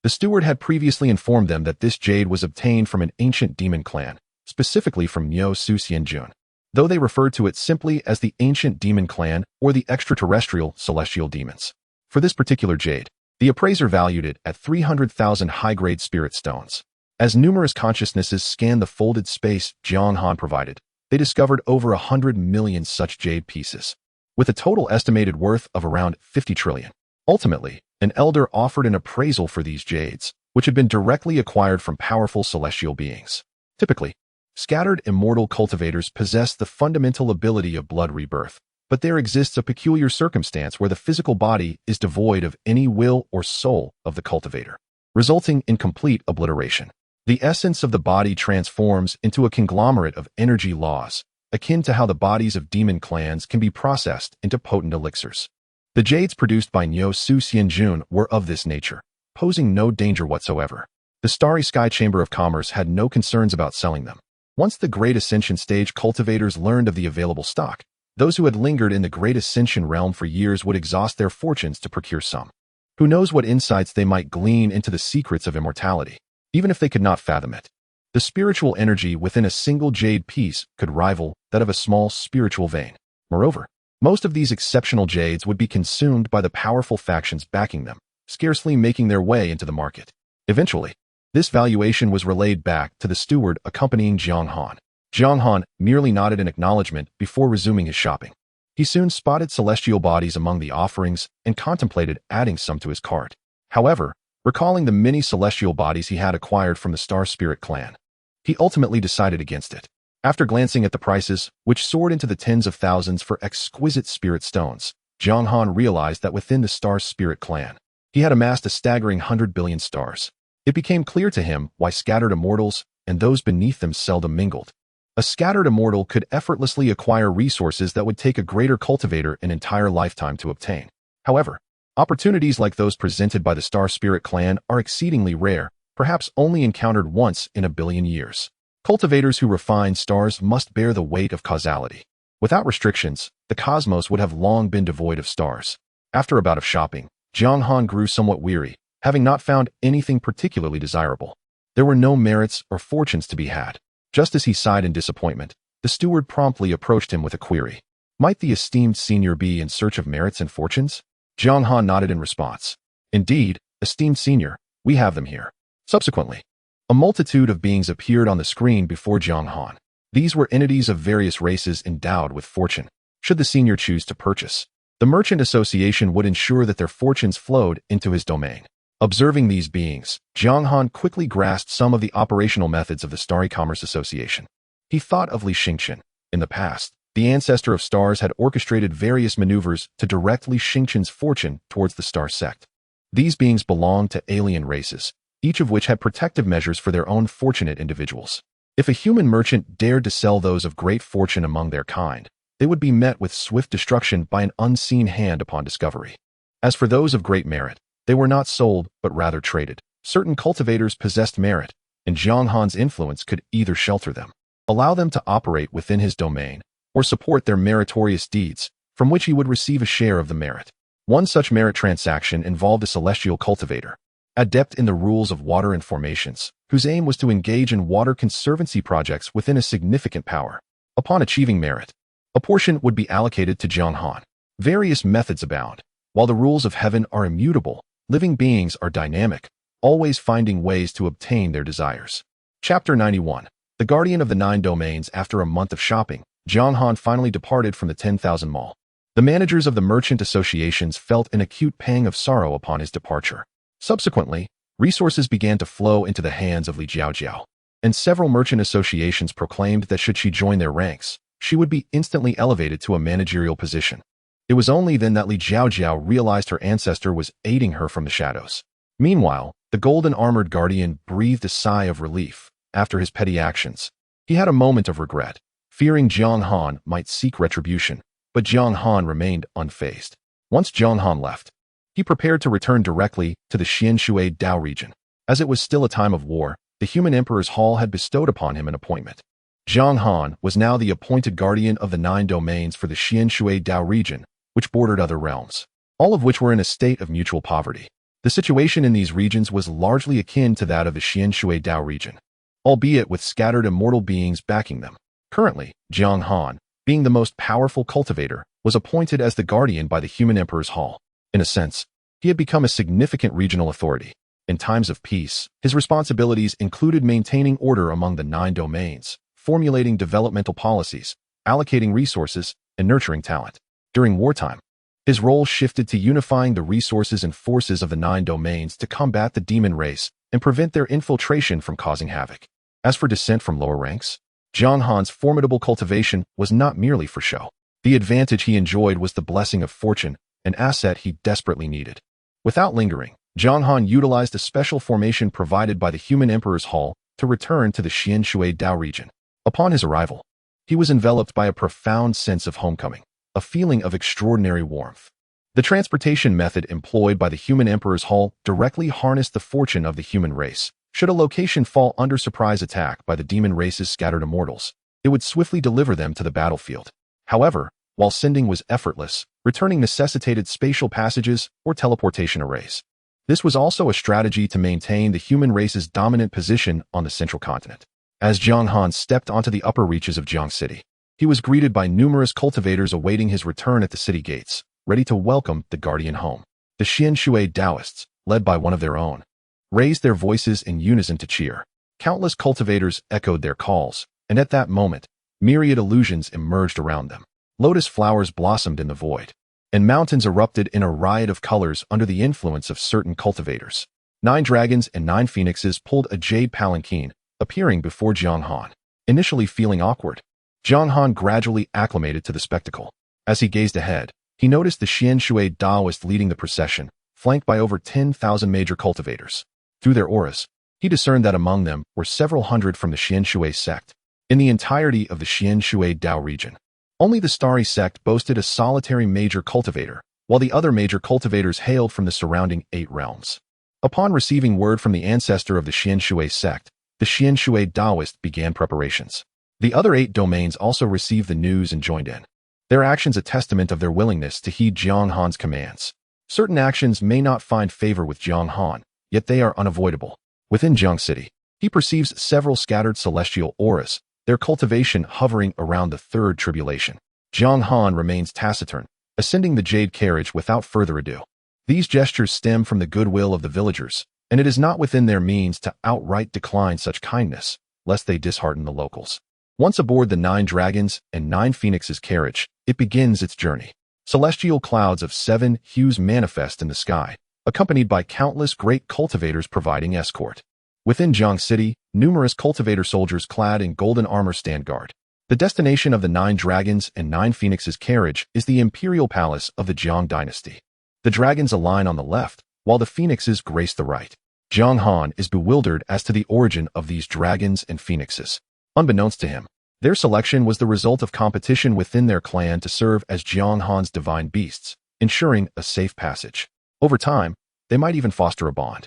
The steward had previously informed them that this jade was obtained from an ancient demon clan, specifically from Niu Su Xianjun, though they referred to it simply as the ancient demon clan or the extraterrestrial celestial demons. For this particular jade, the appraiser valued it at 300,000 high-grade spirit stones. As numerous consciousnesses scanned the folded space Jiang Han provided, they discovered over 100 million such jade pieces, with a total estimated worth of around 50 trillion. Ultimately, an elder offered an appraisal for these jades, which had been directly acquired from powerful celestial beings. Typically, scattered immortal cultivators possess the fundamental ability of blood rebirth, but there exists a peculiar circumstance where the physical body is devoid of any will or soul of the cultivator, resulting in complete obliteration. The essence of the body transforms into a conglomerate of energy laws, akin to how the bodies of demon clans can be processed into potent elixirs. The jades produced by Niu Su Xianjun were of this nature, posing no danger whatsoever. The starry sky chamber of commerce had no concerns about selling them. Once the Great Ascension stage cultivators learned of the available stock, those who had lingered in the Great Ascension realm for years would exhaust their fortunes to procure some. Who knows what insights they might glean into the secrets of immortality, even if they could not fathom it. The spiritual energy within a single jade piece could rival that of a small spiritual vein. Moreover, most of these exceptional jades would be consumed by the powerful factions backing them, scarcely making their way into the market. Eventually, this valuation was relayed back to the steward accompanying Jiang Han. Jiang Han merely nodded in acknowledgement before resuming his shopping. He soon spotted celestial bodies among the offerings and contemplated adding some to his cart. However, recalling the many celestial bodies he had acquired from the Star Spirit clan, he ultimately decided against it. After glancing at the prices, which soared into the tens of thousands for exquisite spirit stones, Jiang Han realized that within the Star Spirit clan, he had amassed a staggering 100 billion stars. It became clear to him why scattered immortals and those beneath them seldom mingled. A scattered immortal could effortlessly acquire resources that would take a greater cultivator an entire lifetime to obtain. However, opportunities like those presented by the Star Spirit clan are exceedingly rare, perhaps only encountered once in a billion years. Cultivators who refine stars must bear the weight of causality. Without restrictions, the cosmos would have long been devoid of stars. After a bout of shopping, Jiang Han grew somewhat weary, having not found anything particularly desirable. There were no merits or fortunes to be had. Just as he sighed in disappointment, the steward promptly approached him with a query. Might the esteemed senior be in search of merits and fortunes? Jiang Han nodded in response. Indeed, esteemed senior, we have them here. Subsequently, a multitude of beings appeared on the screen before Jiang Han. These were entities of various races endowed with fortune, should the senior choose to purchase. The Merchant Association would ensure that their fortunes flowed into his domain. Observing these beings, Jiang Han quickly grasped some of the operational methods of the Starry Commerce Association. He thought of Li Xingqian. In the past, the ancestor of stars had orchestrated various maneuvers to direct Li Xingqian's fortune towards the star sect. These beings belonged to alien races, each of which had protective measures for their own fortunate individuals. If a human merchant dared to sell those of great fortune among their kind, they would be met with swift destruction by an unseen hand upon discovery. As for those of great merit, they were not sold, but rather traded. Certain cultivators possessed merit, and Jiang Han's influence could either shelter them, allow them to operate within his domain, or support their meritorious deeds, from which he would receive a share of the merit. One such merit transaction involved a celestial cultivator, adept in the rules of water and formations, whose aim was to engage in water conservancy projects within a significant power. Upon achieving merit, a portion would be allocated to Jiang Han. Various methods abound. While the rules of heaven are immutable, living beings are dynamic, always finding ways to obtain their desires. Chapter 91. The Guardian of the Nine Domains. After a month of shopping, Jiang Han finally departed from the 10,000 Mall. The managers of the merchant associations felt an acute pang of sorrow upon his departure. Subsequently, resources began to flow into the hands of Li Jiaojiao, and several merchant associations proclaimed that should she join their ranks, she would be instantly elevated to a managerial position. It was only then that Li Jiaojiao realized her ancestor was aiding her from the shadows. Meanwhile, the golden-armored guardian breathed a sigh of relief. After his petty actions, he had a moment of regret, fearing Jiang Han might seek retribution, but Jiang Han remained unfazed. Once Jiang Han left, he prepared to return directly to the Xianshui Dao region. As it was still a time of war, the human emperor's hall had bestowed upon him an appointment. Jiang Han was now the appointed guardian of the 9 domains for the Xianshui Dao region, which bordered other realms, all of which were in a state of mutual poverty. The situation in these regions was largely akin to that of the Xianshui Dao region, albeit with scattered immortal beings backing them. Currently, Jiang Han, being the most powerful cultivator, was appointed as the guardian by the human emperor's hall. In a sense, he had become a significant regional authority. In times of peace, his responsibilities included maintaining order among the 9 domains, formulating developmental policies, allocating resources, and nurturing talent. During wartime, his role shifted to unifying the resources and forces of the 9 domains to combat the demon race and prevent their infiltration from causing havoc. As for descent from lower ranks, Jiang Han's formidable cultivation was not merely for show. The advantage he enjoyed was the blessing of fortune, an asset he desperately needed. Without lingering, Jiang Han utilized a special formation provided by the human emperor's hall to return to the Xianshui Dao region. Upon his arrival, he was enveloped by a profound sense of homecoming, a feeling of extraordinary warmth. The transportation method employed by the human emperor's hall directly harnessed the fortune of the human race. Should a location fall under surprise attack by the demon race's scattered immortals, it would swiftly deliver them to the battlefield. However, while sending was effortless, returning necessitated spatial passages or teleportation arrays. This was also a strategy to maintain the human race's dominant position on the central continent. As Jiang Han stepped onto the upper reaches of Jiang City, he was greeted by numerous cultivators awaiting his return at the city gates, ready to welcome the guardian home. The Xianshui Daoists, led by one of their own, raised their voices in unison to cheer. Countless cultivators echoed their calls, and at that moment, myriad illusions emerged around them. Lotus flowers blossomed in the void, and mountains erupted in a riot of colors under the influence of certain cultivators. 9 dragons and 9 phoenixes pulled a jade palanquin, appearing before Jiang Han. Initially feeling awkward, Jiang Han gradually acclimated to the spectacle. As he gazed ahead, he noticed the Xianshui Daoist leading the procession, flanked by over 10,000 major cultivators. Through their auras, he discerned that among them were several hundred from the Xianshui sect. In the entirety of the Xianshui Dao region, only the Starry sect boasted a solitary major cultivator, while the other major cultivators hailed from the surrounding 8 realms. Upon receiving word from the ancestor of the Xianshui sect, the Xianshui Daoist began preparations. The other 8 domains also received the news and joined in. Their actions a testament of their willingness to heed Jiang Han's commands. Certain actions may not find favor with Jiang Han, yet they are unavoidable. Within Jiang City, he perceives several scattered celestial auras, their cultivation hovering around the 3rd tribulation. Jiang Han remains taciturn, ascending the jade carriage without further ado. These gestures stem from the goodwill of the villagers, and it is not within their means to outright decline such kindness, lest they dishearten the locals. Once aboard the 9 dragons and 9 phoenixes carriage, it begins its journey. Celestial clouds of 7 hues manifest in the sky, accompanied by countless great cultivators providing escort. Within Jiang City, numerous cultivator soldiers clad in golden armor stand guard. The destination of the 9 dragons and 9 phoenixes carriage is the imperial palace of the Jiang dynasty. The dragons align on the left, while the phoenixes grace the right. Jiang Han is bewildered as to the origin of these dragons and phoenixes. Unbeknownst to him, their selection was the result of competition within their clan to serve as Jiang Han's divine beasts, ensuring a safe passage. Over time, they might even foster a bond,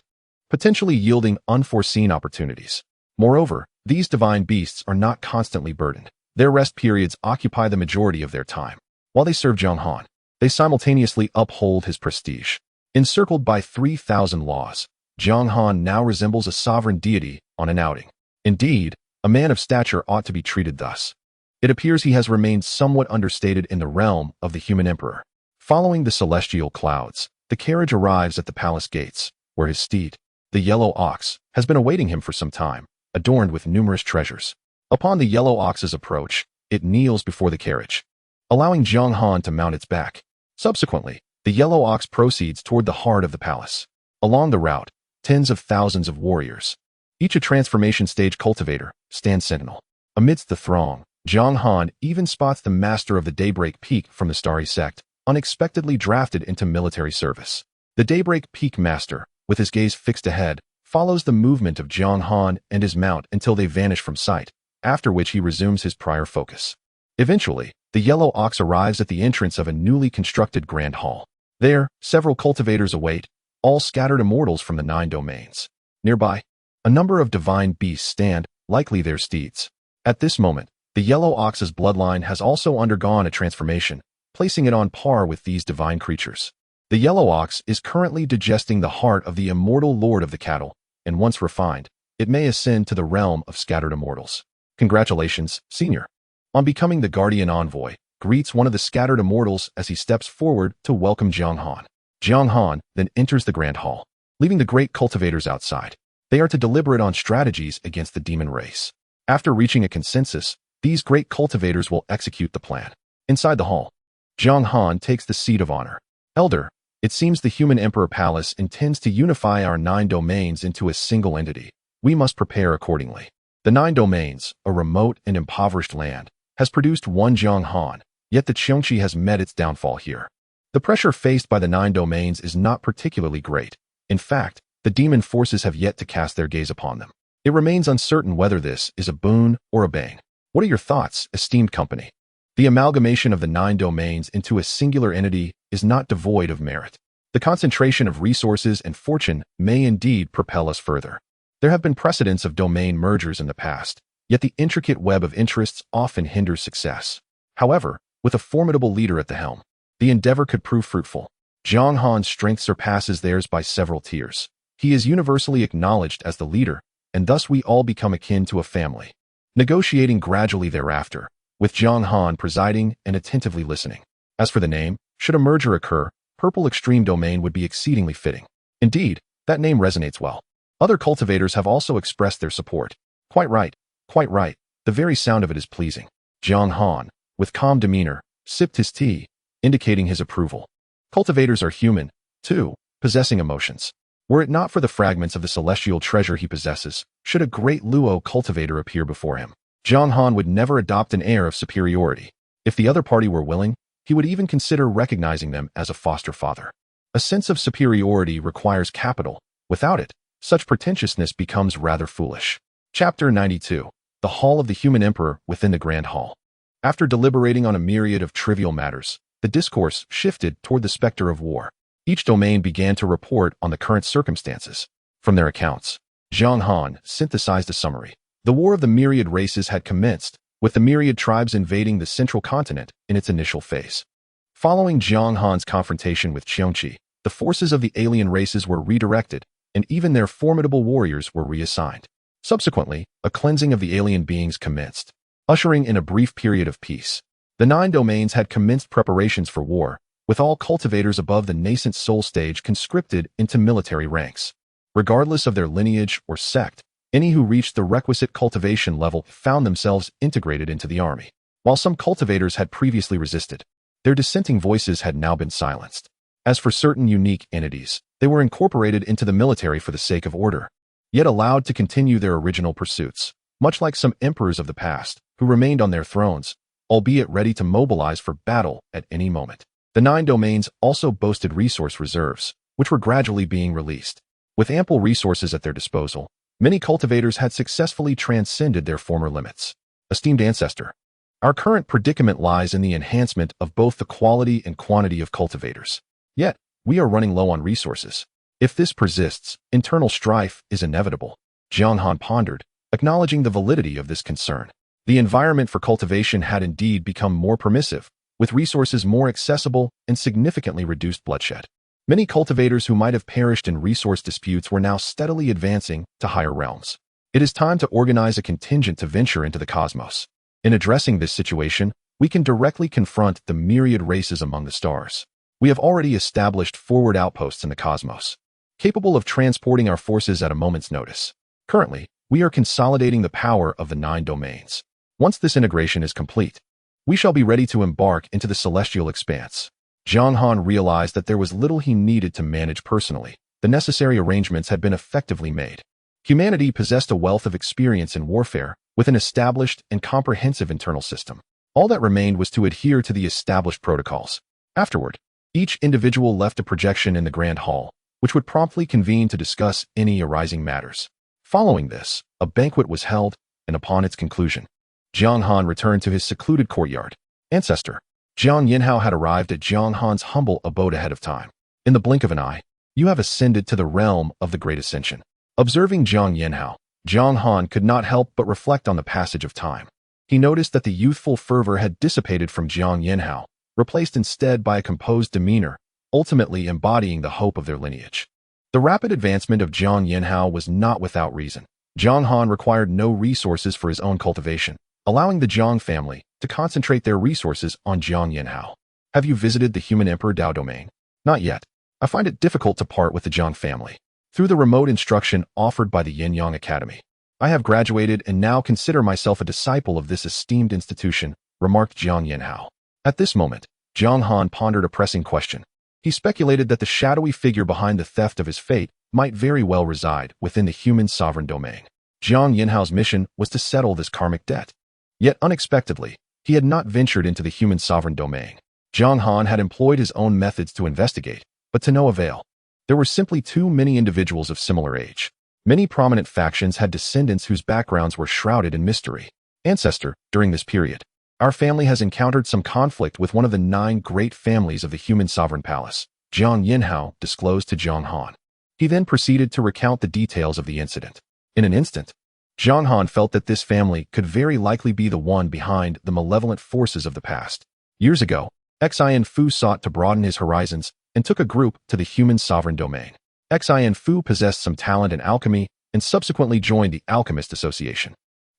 potentially yielding unforeseen opportunities. Moreover, these divine beasts are not constantly burdened. Their rest periods occupy the majority of their time. While they serve Jiang Han, they simultaneously uphold his prestige. Encircled by 3,000 laws, Jiang Han now resembles a sovereign deity on an outing. Indeed, a man of stature ought to be treated thus. It appears he has remained somewhat understated in the realm of the human emperor. Following the celestial clouds, the carriage arrives at the palace gates, where his steed, the yellow ox, has been awaiting him for some time, adorned with numerous treasures. Upon the yellow ox's approach, it kneels before the carriage, allowing Jiang Han to mount its back. Subsequently, the yellow ox proceeds toward the heart of the palace. Along the route, tens of thousands of warriors, each a transformation stage cultivator, stand sentinel. Amidst the throng, Jiang Han even spots the master of the Daybreak Peak from the Starry Sect, unexpectedly drafted into military service. The Daybreak Peak master, with his gaze fixed ahead, follows the movement of Jiang Han and his mount until they vanish from sight, after which he resumes his prior focus. Eventually, the yellow ox arrives at the entrance of a newly constructed grand hall. There, several cultivators await, all scattered immortals from the 9 domains. Nearby, a number of divine beasts stand, likely their steeds. At this moment, the yellow ox's bloodline has also undergone a transformation, placing it on par with these divine creatures. The yellow ox is currently digesting the heart of the immortal lord of the cattle, and once refined, it may ascend to the realm of scattered immortals. Congratulations, Senior, on becoming the guardian envoy, greets one of the scattered immortals as he steps forward to welcome Jiang Han. Jiang Han then enters the grand hall, leaving the great cultivators outside. They are to deliberate on strategies against the demon race. After reaching a consensus, these great cultivators will execute the plan. Inside the hall, Jiang Han takes the seat of honor. Elder, it seems the human emperor palace intends to unify our 9 domains into a single entity. We must prepare accordingly. The 9 domains, a remote and impoverished land, has produced one Jiang Han, yet the Qiongqi has met its downfall here. The pressure faced by the 9 domains is not particularly great. In fact, the demon forces have yet to cast their gaze upon them. It remains uncertain whether this is a boon or a bane. What are your thoughts, esteemed company? The amalgamation of the 9 domains into a singular entity is not devoid of merit. The concentration of resources and fortune may indeed propel us further. There have been precedents of domain mergers in the past, yet the intricate web of interests often hinders success. However, with a formidable leader at the helm, the endeavor could prove fruitful. Jiang Han's strength surpasses theirs by several tiers. He is universally acknowledged as the leader, and thus we all become akin to a family. Negotiating gradually thereafter, with Jiang Han presiding and attentively listening. As for the name, should a merger occur, Purple Extreme Domain would be exceedingly fitting. Indeed, that name resonates well. Other cultivators have also expressed their support. Quite right, quite right. The very sound of it is pleasing. Jiang Han, with calm demeanor, sipped his tea, indicating his approval. Cultivators are human, too, possessing emotions. Were it not for the fragments of the celestial treasure he possesses, should a great Luo cultivator appear before him, Jiang Han would never adopt an air of superiority. If the other party were willing, he would even consider recognizing them as a foster father. A sense of superiority requires capital. Without it, such pretentiousness becomes rather foolish. Chapter 92. The Hall of the Human Emperor within the Grand Hall. After deliberating on a myriad of trivial matters, the discourse shifted toward the specter of war. Each domain began to report on the current circumstances. From their accounts, Jiang Han synthesized a summary. The War of the Myriad Races had commenced, with the myriad tribes invading the central continent in its initial phase. Following Jiang Han's confrontation with Qiongqi, the forces of the alien races were redirected, and even their formidable warriors were reassigned. Subsequently, a cleansing of the alien beings commenced, ushering in a brief period of peace. The 9 domains had commenced preparations for war, with all cultivators above the nascent soul stage conscripted into military ranks. Regardless of their lineage or sect, Any who reached the requisite cultivation level found themselves integrated into the army. While some cultivators had previously resisted, their dissenting voices had now been silenced. As for certain unique entities, they were incorporated into the military for the sake of order, yet allowed to continue their original pursuits, much like some emperors of the past who remained on their thrones, albeit ready to mobilize for battle at any moment. The 9 domains also boasted resource reserves, which were gradually being released. With ample resources at their disposal, many cultivators had successfully transcended their former limits. Esteemed ancestor, our current predicament lies in the enhancement of both the quality and quantity of cultivators. Yet, we are running low on resources. If this persists, internal strife is inevitable. Jiang Han pondered, acknowledging the validity of this concern. The environment for cultivation had indeed become more permissive, with resources more accessible and significantly reduced bloodshed. Many cultivators who might have perished in resource disputes were now steadily advancing to higher realms. It is time to organize a contingent to venture into the cosmos. In addressing this situation, we can directly confront the myriad races among the stars. We have already established forward outposts in the cosmos, capable of transporting our forces at a moment's notice. Currently, we are consolidating the power of the 9 domains. Once this integration is complete, we shall be ready to embark into the celestial expanse. Jiang Han realized that there was little he needed to manage personally. The necessary arrangements had been effectively made. Humanity possessed a wealth of experience in warfare, with an established and comprehensive internal system. All that remained was to adhere to the established protocols. Afterward, each individual left a projection in the Grand Hall, which would promptly convene to discuss any arising matters. Following this, a banquet was held, and upon its conclusion, Jiang Han returned to his secluded courtyard. Ancestor, Jiang Yinhao had arrived at Jiang Han's humble abode ahead of time. In the blink of an eye, you have ascended to the realm of the Great Ascension. Observing Jiang Yinhao, Jiang Han could not help but reflect on the passage of time. He noticed that the youthful fervor had dissipated from Jiang Yinhao, replaced instead by a composed demeanor, ultimately embodying the hope of their lineage. The rapid advancement of Jiang Yinhao was not without reason. Jiang Han required no resources for his own cultivation, allowing the Jiang family to concentrate their resources on Jiang Yinhao. Have you visited the human emperor Dao domain? Not yet. I find it difficult to part with the Jiang family. Through the remote instruction offered by the Yin-Yang Academy, I have graduated and now consider myself a disciple of this esteemed institution, remarked Jiang Yinhao. At this moment, Jiang Han pondered a pressing question. He speculated that the shadowy figure behind the theft of his fate might very well reside within the human sovereign domain. Jiang Yinhao's mission was to settle this karmic debt. Yet unexpectedly, he had not ventured into the human sovereign domain. Jiang Han had employed his own methods to investigate, but to no avail. There were simply too many individuals of similar age. Many prominent factions had descendants whose backgrounds were shrouded in mystery. Ancestor, during this period, our family has encountered some conflict with one of the 9 great families of the human sovereign palace, Jiang Yinhao disclosed to Jiang Han. He then proceeded to recount the details of the incident. In an instant, Jiang Han felt that this family could very likely be the one behind the malevolent forces of the past. Years ago, Xian Fu sought to broaden his horizons and took a group to the human sovereign domain. Xian Fu possessed some talent in alchemy and subsequently joined the Alchemist Association.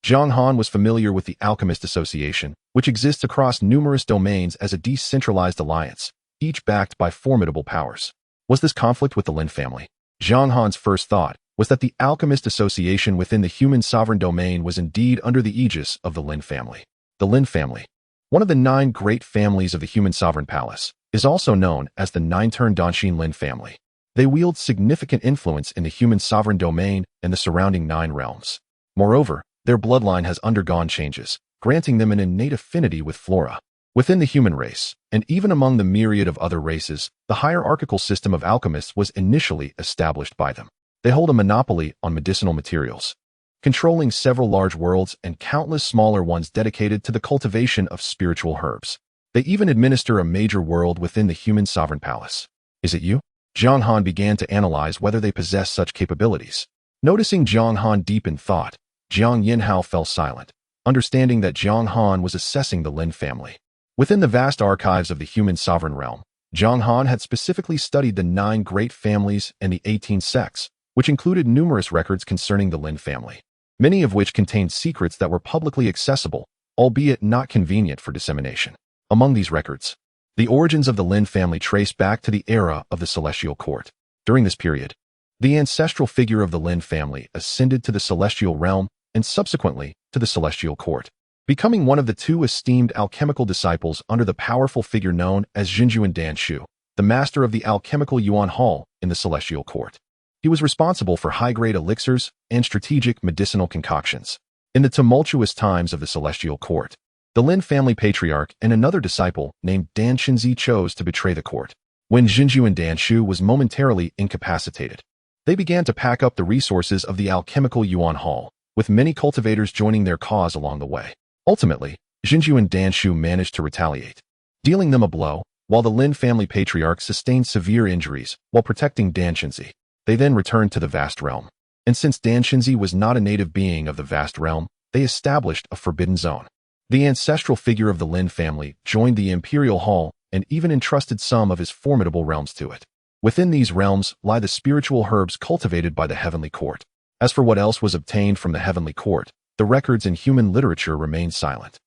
Jiang Han was familiar with the Alchemist Association, which exists across numerous domains as a decentralized alliance, each backed by formidable powers. Was this conflict with the Lin family? Jiang Han's first thought was that the Alchemist Association within the human sovereign domain was indeed under the aegis of the Lin family. The Lin family, one of the 9 great families of the human sovereign palace, is also known as the 9-turn Danshin Lin family. They wield significant influence in the human sovereign domain and the surrounding 9 realms. Moreover, their bloodline has undergone changes, granting them an innate affinity with flora. Within the human race, and even among the myriad of other races, the hierarchical system of alchemists was initially established by them. They hold a monopoly on medicinal materials, controlling several large worlds and countless smaller ones dedicated to the cultivation of spiritual herbs. They even administer a major world within the human sovereign palace. Is it you? Jiang Han began to analyze whether they possess such capabilities. Noticing Jiang Han deep in thought, Jiang Yinhao fell silent, understanding that Jiang Han was assessing the Lin family. Within the vast archives of the human sovereign realm, Jiang Han had specifically studied the 9 great families and the 18 sects, which included numerous records concerning the Lin family, many of which contained secrets that were publicly accessible, albeit not convenient for dissemination. Among these records, the origins of the Lin family trace back to the era of the Celestial Court. During this period, The ancestral figure of the Lin family ascended to the celestial realm and subsequently to the celestial court, becoming one of the two esteemed alchemical disciples under the powerful figure known as Jinjuan Danshu, the master of the alchemical Yuan Hall in the celestial court. He was responsible for high-grade elixirs and strategic medicinal concoctions. In the tumultuous times of the celestial court, the Lin family patriarch and another disciple named Dan Shinzi chose to betray the court. When Jinjuan Danshu was momentarily incapacitated, they began to pack up the resources of the alchemical Yuan Hall, with many cultivators joining their cause along the way. Ultimately, Jinju and Danshu managed to retaliate, dealing them a blow, while the Lin family patriarch sustained severe injuries while protecting Danshinzi. They then returned to the vast realm. And since Danshinzi was not a native being of the vast realm, they established a forbidden zone. The ancestral figure of the Lin family joined the Imperial Hall and even entrusted some of his formidable realms to it. Within these realms lie the spiritual herbs cultivated by the heavenly court. As for what else was obtained from the heavenly court, the records in human literature remain silent.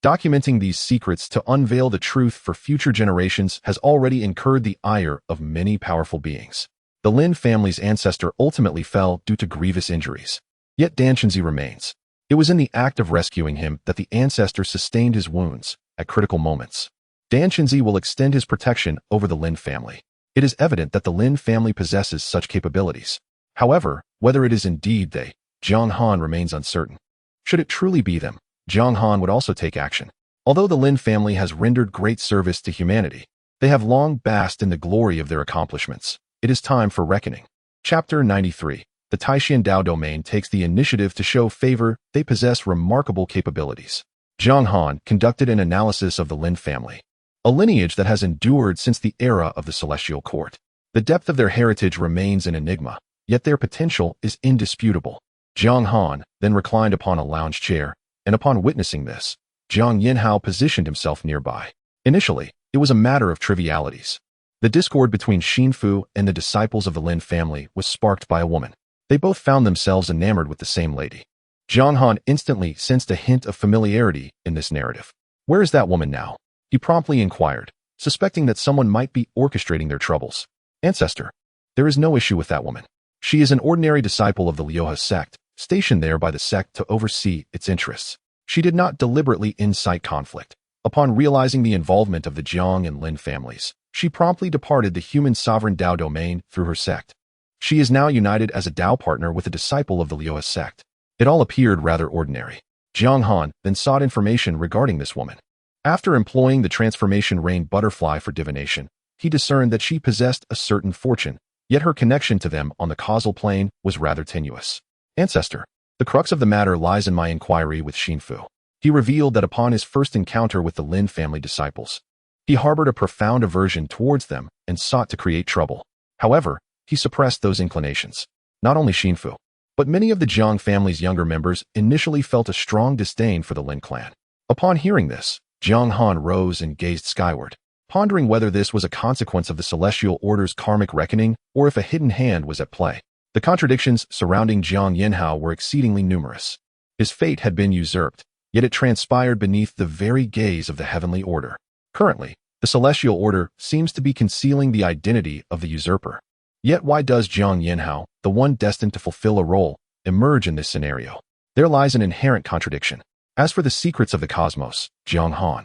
Documenting these secrets to unveil the truth for future generations has already incurred the ire of many powerful beings. The Lin family's ancestor ultimately fell due to grievous injuries. Yet Danshinzi remains. It was in the act of rescuing him that the ancestor sustained his wounds at critical moments. Danshinzi will extend his protection over the Lin family. It is evident that the Lin family possesses such capabilities. However, whether it is indeed they, Jiang Han remains uncertain. Should it truly be them, Jiang Han would also take action. Although the Lin family has rendered great service to humanity, they have long basked in the glory of their accomplishments. It is time for reckoning. Chapter 93. The Taishan Dao domain takes the initiative to show favor. They possess remarkable capabilities. Jiang Han conducted an analysis of the Lin family, a lineage that has endured since the era of the celestial court. The depth of their heritage remains an enigma, yet their potential is indisputable. Jiang Han then reclined upon a lounge chair, and upon witnessing this, Jiang Yinhao positioned himself nearby. Initially, it was a matter of trivialities. The discord between Xinfu and the disciples of the Lin family was sparked by a woman. They both found themselves enamored with the same lady. Jiang Han instantly sensed a hint of familiarity in this narrative. Where is that woman now? He promptly inquired, suspecting that someone might be orchestrating their troubles. Ancestor, there is no issue with that woman. She is an ordinary disciple of the Liuhe sect, stationed there by the sect to oversee its interests. She did not deliberately incite conflict. Upon realizing the involvement of the Jiang and Lin families, she promptly departed the human sovereign Dao domain through her sect. She is now united as a Dao partner with a disciple of the Liuhe sect. It all appeared rather ordinary. Jiang Han then sought information regarding this woman. After employing the transformation rain butterfly for divination, he discerned that she possessed a certain fortune, yet her connection to them on the causal plane was rather tenuous. Ancestor, the crux of the matter lies in my inquiry with Xinfu. He revealed that upon his first encounter with the Lin family disciples, he harbored a profound aversion towards them and sought to create trouble. However, he suppressed those inclinations. Not only Xinfu, but many of the Jiang family's younger members initially felt a strong disdain for the Lin clan. Upon hearing this, Jiang Han rose and gazed skyward, pondering whether this was a consequence of the celestial order's karmic reckoning or if a hidden hand was at play. The contradictions surrounding Jiang Yinhao were exceedingly numerous. His fate had been usurped, yet it transpired beneath the very gaze of the heavenly order. Currently, the celestial order seems to be concealing the identity of the usurper. Yet why does Jiang Yinhao, the one destined to fulfill a role, emerge in this scenario? There lies an inherent contradiction. As for the secrets of the cosmos, Jiang Han,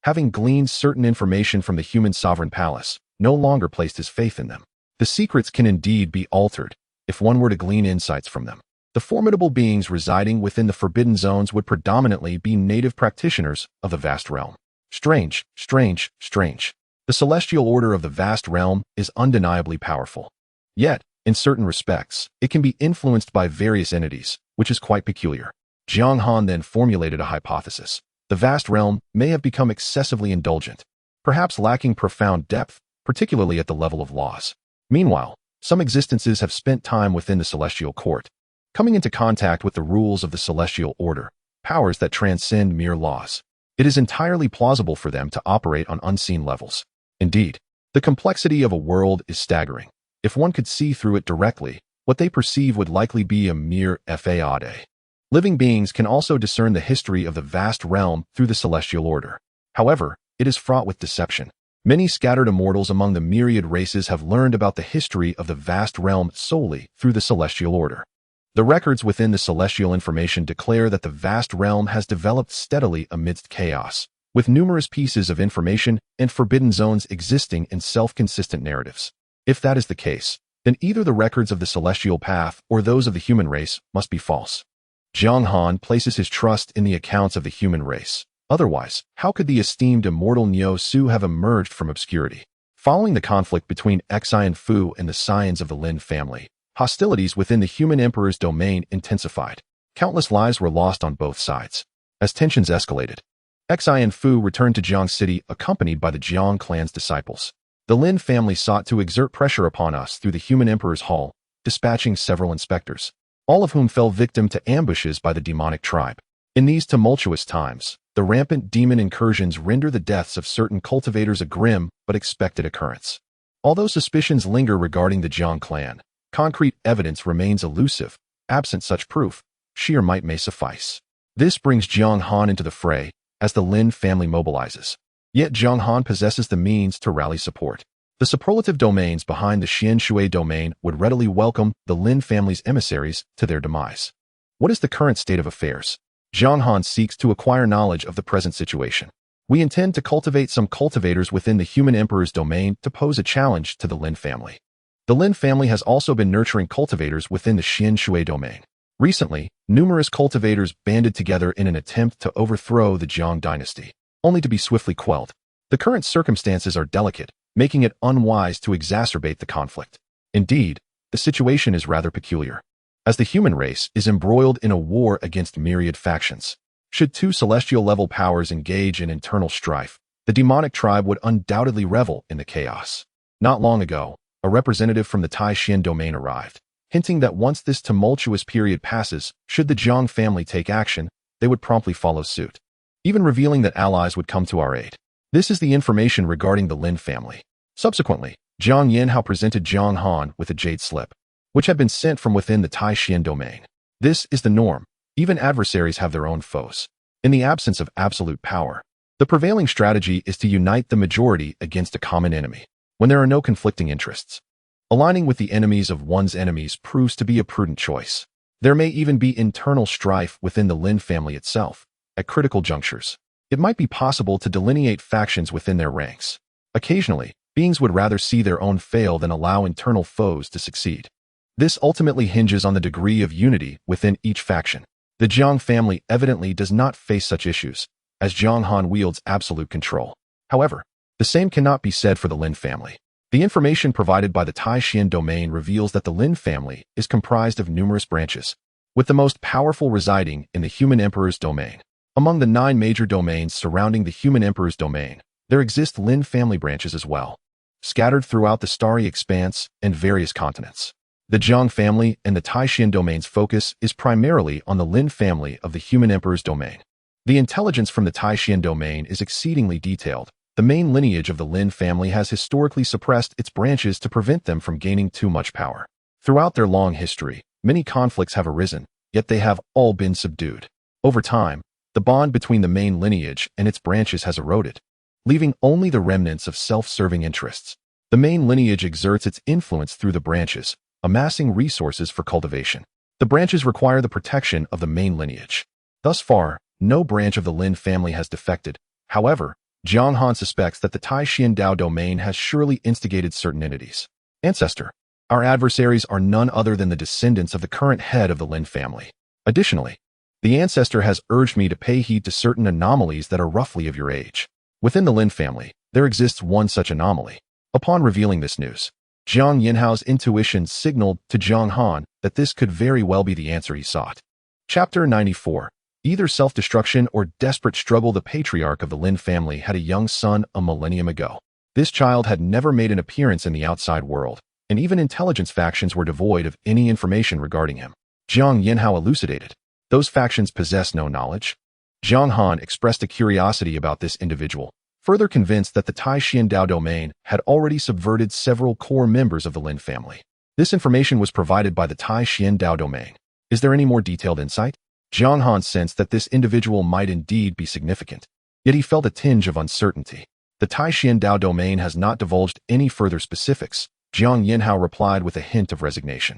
having gleaned certain information from the human sovereign palace, no longer placed his faith in them. The secrets can indeed be altered if one were to glean insights from them. The formidable beings residing within the forbidden zones would predominantly be native practitioners of the vast realm. Strange, strange, strange. The celestial order of the vast realm is undeniably powerful. Yet, in certain respects, it can be influenced by various entities, which is quite peculiar. Jiang Han then formulated a hypothesis. The vast realm may have become excessively indulgent, perhaps lacking profound depth, particularly at the level of laws. Meanwhile, some existences have spent time within the celestial court, coming into contact with the rules of the celestial order, powers that transcend mere laws. It is entirely plausible for them to operate on unseen levels. Indeed, the complexity of a world is staggering. If one could see through it directly, what they perceive would likely be a mere fade. Living beings can also discern the history of the vast realm through the celestial order. However, it is fraught with deception. Many scattered immortals among the myriad races have learned about the history of the vast realm solely through the celestial order. The records within the celestial information declare that the vast realm has developed steadily amidst chaos, with numerous pieces of information and forbidden zones existing in self-consistent narratives. If that is the case, then either the records of the celestial path or those of the human race must be false. Jiang Han places his trust in the accounts of the human race. Otherwise, how could the esteemed immortal Niu Su have emerged from obscurity? Following the conflict between Xian Fu and the scions of the Lin family, hostilities within the human emperor's domain intensified. Countless lives were lost on both sides. As tensions escalated, Xian Fu returned to Jiang City accompanied by the Jiang clan's disciples. The Lin family sought to exert pressure upon us through the human emperor's hall, dispatching several inspectors, all of whom fell victim to ambushes by the demonic tribe. In these tumultuous times, the rampant demon incursions render the deaths of certain cultivators a grim but expected occurrence. Although suspicions linger regarding the Jiang clan, concrete evidence remains elusive. Absent such proof, sheer might may suffice. This brings Jiang Han into the fray as the Lin family mobilizes. Yet Jiang Han possesses the means to rally support. The superlative domains behind the Xian Shui domain would readily welcome the Lin family's emissaries to their demise. What is the current state of affairs? Jiang Han seeks to acquire knowledge of the present situation. We intend to cultivate some cultivators within the human emperor's domain to pose a challenge to the Lin family. The Lin family has also been nurturing cultivators within the Xian Shui domain. Recently, numerous cultivators banded together in an attempt to overthrow the Jiang dynasty, only to be swiftly quelled. The current circumstances are delicate, making it unwise to exacerbate the conflict. Indeed, the situation is rather peculiar, as the human race is embroiled in a war against myriad factions. Should two celestial-level powers engage in internal strife, the demonic tribe would undoubtedly revel in the chaos. Not long ago, a representative from the Tai Xian domain arrived, hinting that once this tumultuous period passes, should the Jiang family take action, they would promptly follow suit, even revealing that allies would come to our aid. This is the information regarding the Lin family. Subsequently, Jiang Yanhao presented Jiang Han with a jade slip, which had been sent from within the Tai Xian domain. This is the norm. Even adversaries have their own foes. In the absence of absolute power, the prevailing strategy is to unite the majority against a common enemy, when there are no conflicting interests. Aligning with the enemies of one's enemies proves to be a prudent choice. There may even be internal strife within the Lin family itself. At critical junctures, it might be possible to delineate factions within their ranks. Occasionally, beings would rather see their own fail than allow internal foes to succeed. This ultimately hinges on the degree of unity within each faction. The Jiang family evidently does not face such issues, as Jiang Han wields absolute control. However, the same cannot be said for the Lin family. The information provided by the Tai Xian domain reveals that the Lin family is comprised of numerous branches, with the most powerful residing in the human emperor's domain. Among the 9 major domains surrounding the human emperor's domain, there exist Lin family branches as well, scattered throughout the starry expanse and various continents. The Jiang family and the Tai Xian domain's focus is primarily on the Lin family of the human emperor's domain. The intelligence from the Tai Xian domain is exceedingly detailed. The main lineage of the Lin family has historically suppressed its branches to prevent them from gaining too much power. Throughout their long history, many conflicts have arisen, yet they have all been subdued. Over time, the bond between the main lineage and its branches has eroded, leaving only the remnants of self-serving interests. The main lineage exerts its influence through the branches, amassing resources for cultivation. The branches require the protection of the main lineage. Thus far, no branch of the Lin family has defected. However, Jiang Han suspects that the Tai Xian Dao domain has surely instigated certain entities. Ancestor. Our adversaries are none other than the descendants of the current head of the Lin family. Additionally, the ancestor has urged me to pay heed to certain anomalies that are roughly of your age. Within the Lin family, there exists one such anomaly. Upon revealing this news, Jiang Yanhao's intuition signaled to Jiang Han that this could very well be the answer he sought. Chapter 94. Either self-destruction or desperate struggle. The patriarch of the Lin family had a young son a millennium ago. This child had never made an appearance in the outside world, and even intelligence factions were devoid of any information regarding him. Jiang Yanhao elucidated. Those factions possess no knowledge. Jiang Han expressed a curiosity about this individual, further convinced that the Tai Xian Dao domain had already subverted several core members of the Lin family. This information was provided by the Tai Xian Dao domain. Is there any more detailed insight? Jiang Han sensed that this individual might indeed be significant, yet he felt a tinge of uncertainty. The Taishan Dao domain has not divulged any further specifics, Jiang Yinhao replied with a hint of resignation.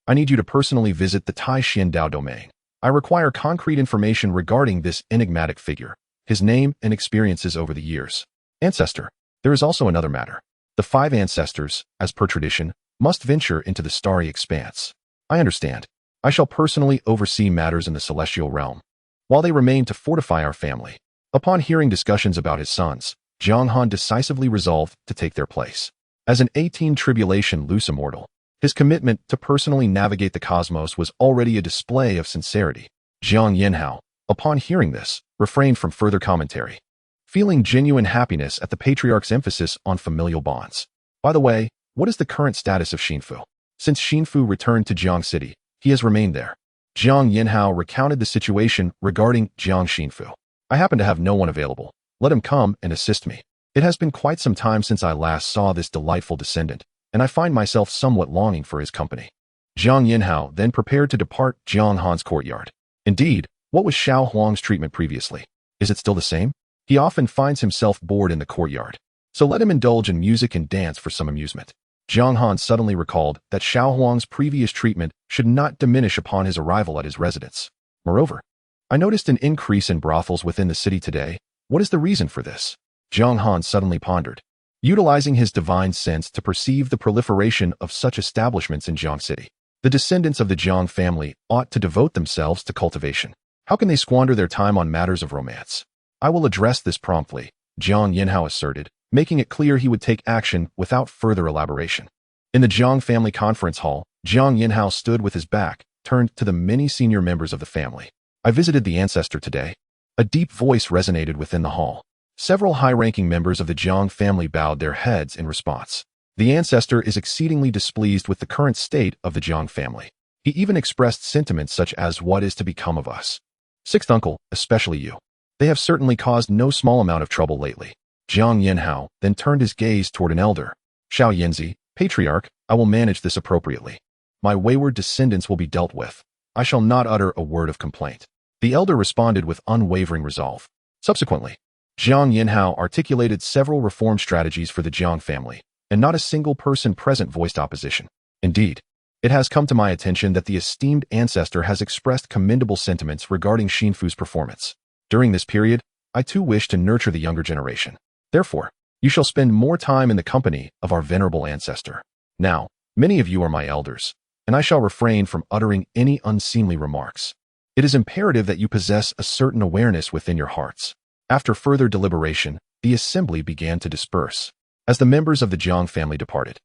I need you to personally visit the Taishan Dao domain. I require concrete information regarding this enigmatic figure, his name and experiences over the years. Ancestor. There is also another matter. The 5 ancestors, as per tradition, must venture into the starry expanse. I understand. I shall personally oversee matters in the celestial realm, while they remain to fortify our family. Upon hearing discussions about his sons, Jiang Han decisively resolved to take their place. As an 18 tribulation loose immortal, his commitment to personally navigate the cosmos was already a display of sincerity. Jiang Yinhao, upon hearing this, refrained from further commentary, feeling genuine happiness at the patriarch's emphasis on familial bonds. By the way, what is the current status of Xinfu? Since Xinfu returned to Jiang City, he has remained there. Jiang Yinhao recounted the situation regarding Jiang Xinfu. I happen to have no one available. Let him come and assist me. It has been quite some time since I last saw this delightful descendant, and I find myself somewhat longing for his company. Jiang Yinhao then prepared to depart Jiang Han's courtyard. Indeed, what was Xiao Huang's treatment previously? Is it still the same? He often finds himself bored in the courtyard, so let him indulge in music and dance for some amusement. Jiang Han suddenly recalled that Xiao Huang's previous treatment should not diminish upon his arrival at his residence. Moreover, I noticed an increase in brothels within the city today. What is the reason for this? Jiang Han suddenly pondered, utilizing his divine sense to perceive the proliferation of such establishments in Jiang City. The descendants of the Jiang family ought to devote themselves to cultivation. How can they squander their time on matters of romance? I will address this promptly, Jiang Yinhao asserted, making it clear he would take action without further elaboration. In the Jiang family conference hall, Jiang Yinhao stood with his back turned to the many senior members of the family. I visited the ancestor today. A deep voice resonated within the hall. Several high-ranking members of the Jiang family bowed their heads in response. The ancestor is exceedingly displeased with the current state of the Jiang family. He even expressed sentiments such as what is to become of us. Sixth uncle, especially you. They have certainly caused no small amount of trouble lately. Jiang Yinhao then turned his gaze toward an elder. Xiao Yanzi, patriarch, I will manage this appropriately. My wayward descendants will be dealt with. I shall not utter a word of complaint. The elder responded with unwavering resolve. Subsequently, Jiang Yinhao articulated several reform strategies for the Jiang family, and not a single person present voiced opposition. Indeed, it has come to my attention that the esteemed ancestor has expressed commendable sentiments regarding Xinfu's performance. During this period, I too wish to nurture the younger generation. Therefore, you shall spend more time in the company of our venerable ancestor. Now, many of you are my elders, and I shall refrain from uttering any unseemly remarks. It is imperative that you possess a certain awareness within your hearts. After further deliberation, the assembly began to disperse. As the members of the Jiang family departed,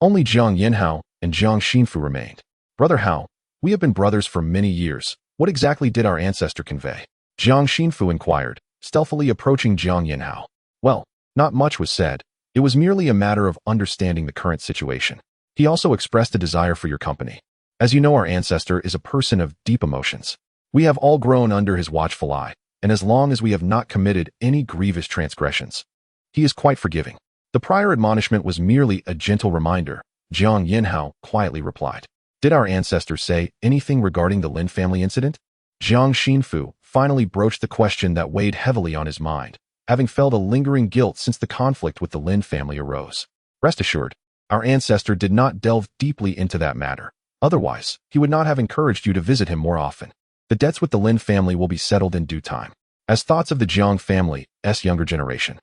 only Jiang Yinhao and Jiang Xinfu remained. Brother Hao, we have been brothers for many years. What exactly did our ancestor convey? Jiang Xinfu inquired, stealthily approaching Jiang Yinhao. Well, not much was said. It was merely a matter of understanding the current situation. He also expressed a desire for your company. As you know, our ancestor is a person of deep emotions. We have all grown under his watchful eye, and as long as we have not committed any grievous transgressions, he is quite forgiving. The prior admonishment was merely a gentle reminder, Jiang Yinhao quietly replied. Did our ancestor say anything regarding the Lin family incident? Jiang Xinfu finally broached the question that weighed heavily on his mind, having felt a lingering guilt since the conflict with the Lin family arose. Rest assured, our ancestor did not delve deeply into that matter. Otherwise, he would not have encouraged you to visit him more often. The debts with the Lin family will be settled in due time. As thoughts of the Jiang family's younger generation,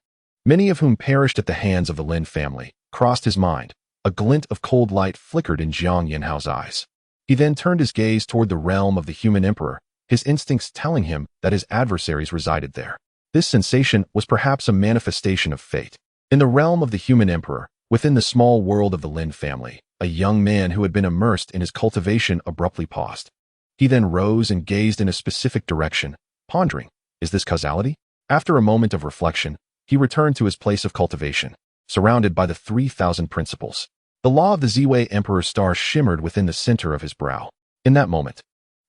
many of whom perished at the hands of the Lin family, crossed his mind, a glint of cold light flickered in Jiang Yinhao's eyes. He then turned his gaze toward the realm of the human emperor, his instincts telling him that his adversaries resided there. This sensation was perhaps a manifestation of fate. In the realm of the human emperor, within the small world of the Lin family, a young man who had been immersed in his cultivation abruptly paused. He then rose and gazed in a specific direction, pondering, is this causality? After a moment of reflection, he returned to his place of cultivation, surrounded by the 3,000 principles. The law of the Ziwei Emperor's star shimmered within the center of his brow. In that moment,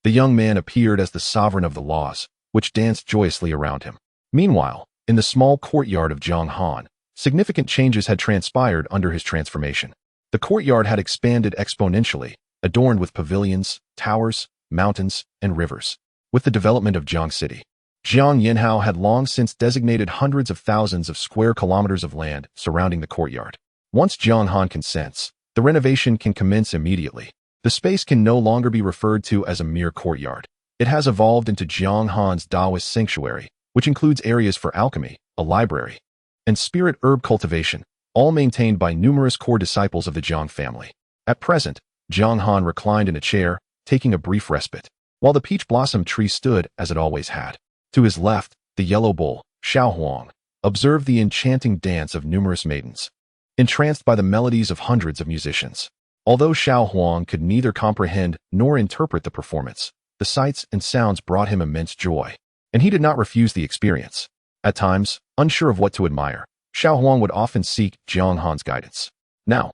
the young man appeared as the sovereign of the laws, which danced joyously around him. Meanwhile, in the small courtyard of Jiang Han, significant changes had transpired under his transformation. The courtyard had expanded exponentially, adorned with pavilions, towers, mountains, and rivers. With the development of Jiang City, Jiang Han had long since designated hundreds of thousands of square kilometers of land surrounding the courtyard. Once Jiang Han consents, the renovation can commence immediately. The space can no longer be referred to as a mere courtyard. It has evolved into Jiang Han's Taoist sanctuary, which includes areas for alchemy, a library, and spirit herb cultivation, all maintained by numerous core disciples of the Jiang family. At present, Jiang Han reclined in a chair, taking a brief respite, while the peach blossom tree stood as it always had. To his left, the yellow bull, Xiaohua, observed the enchanting dance of numerous maidens, entranced by the melodies of hundreds of musicians. Although Xiaohua could neither comprehend nor interpret the performance, the sights and sounds brought him immense joy, and he did not refuse the experience. At times, unsure of what to admire, Xiaohua would often seek Jiang Han's guidance. Now,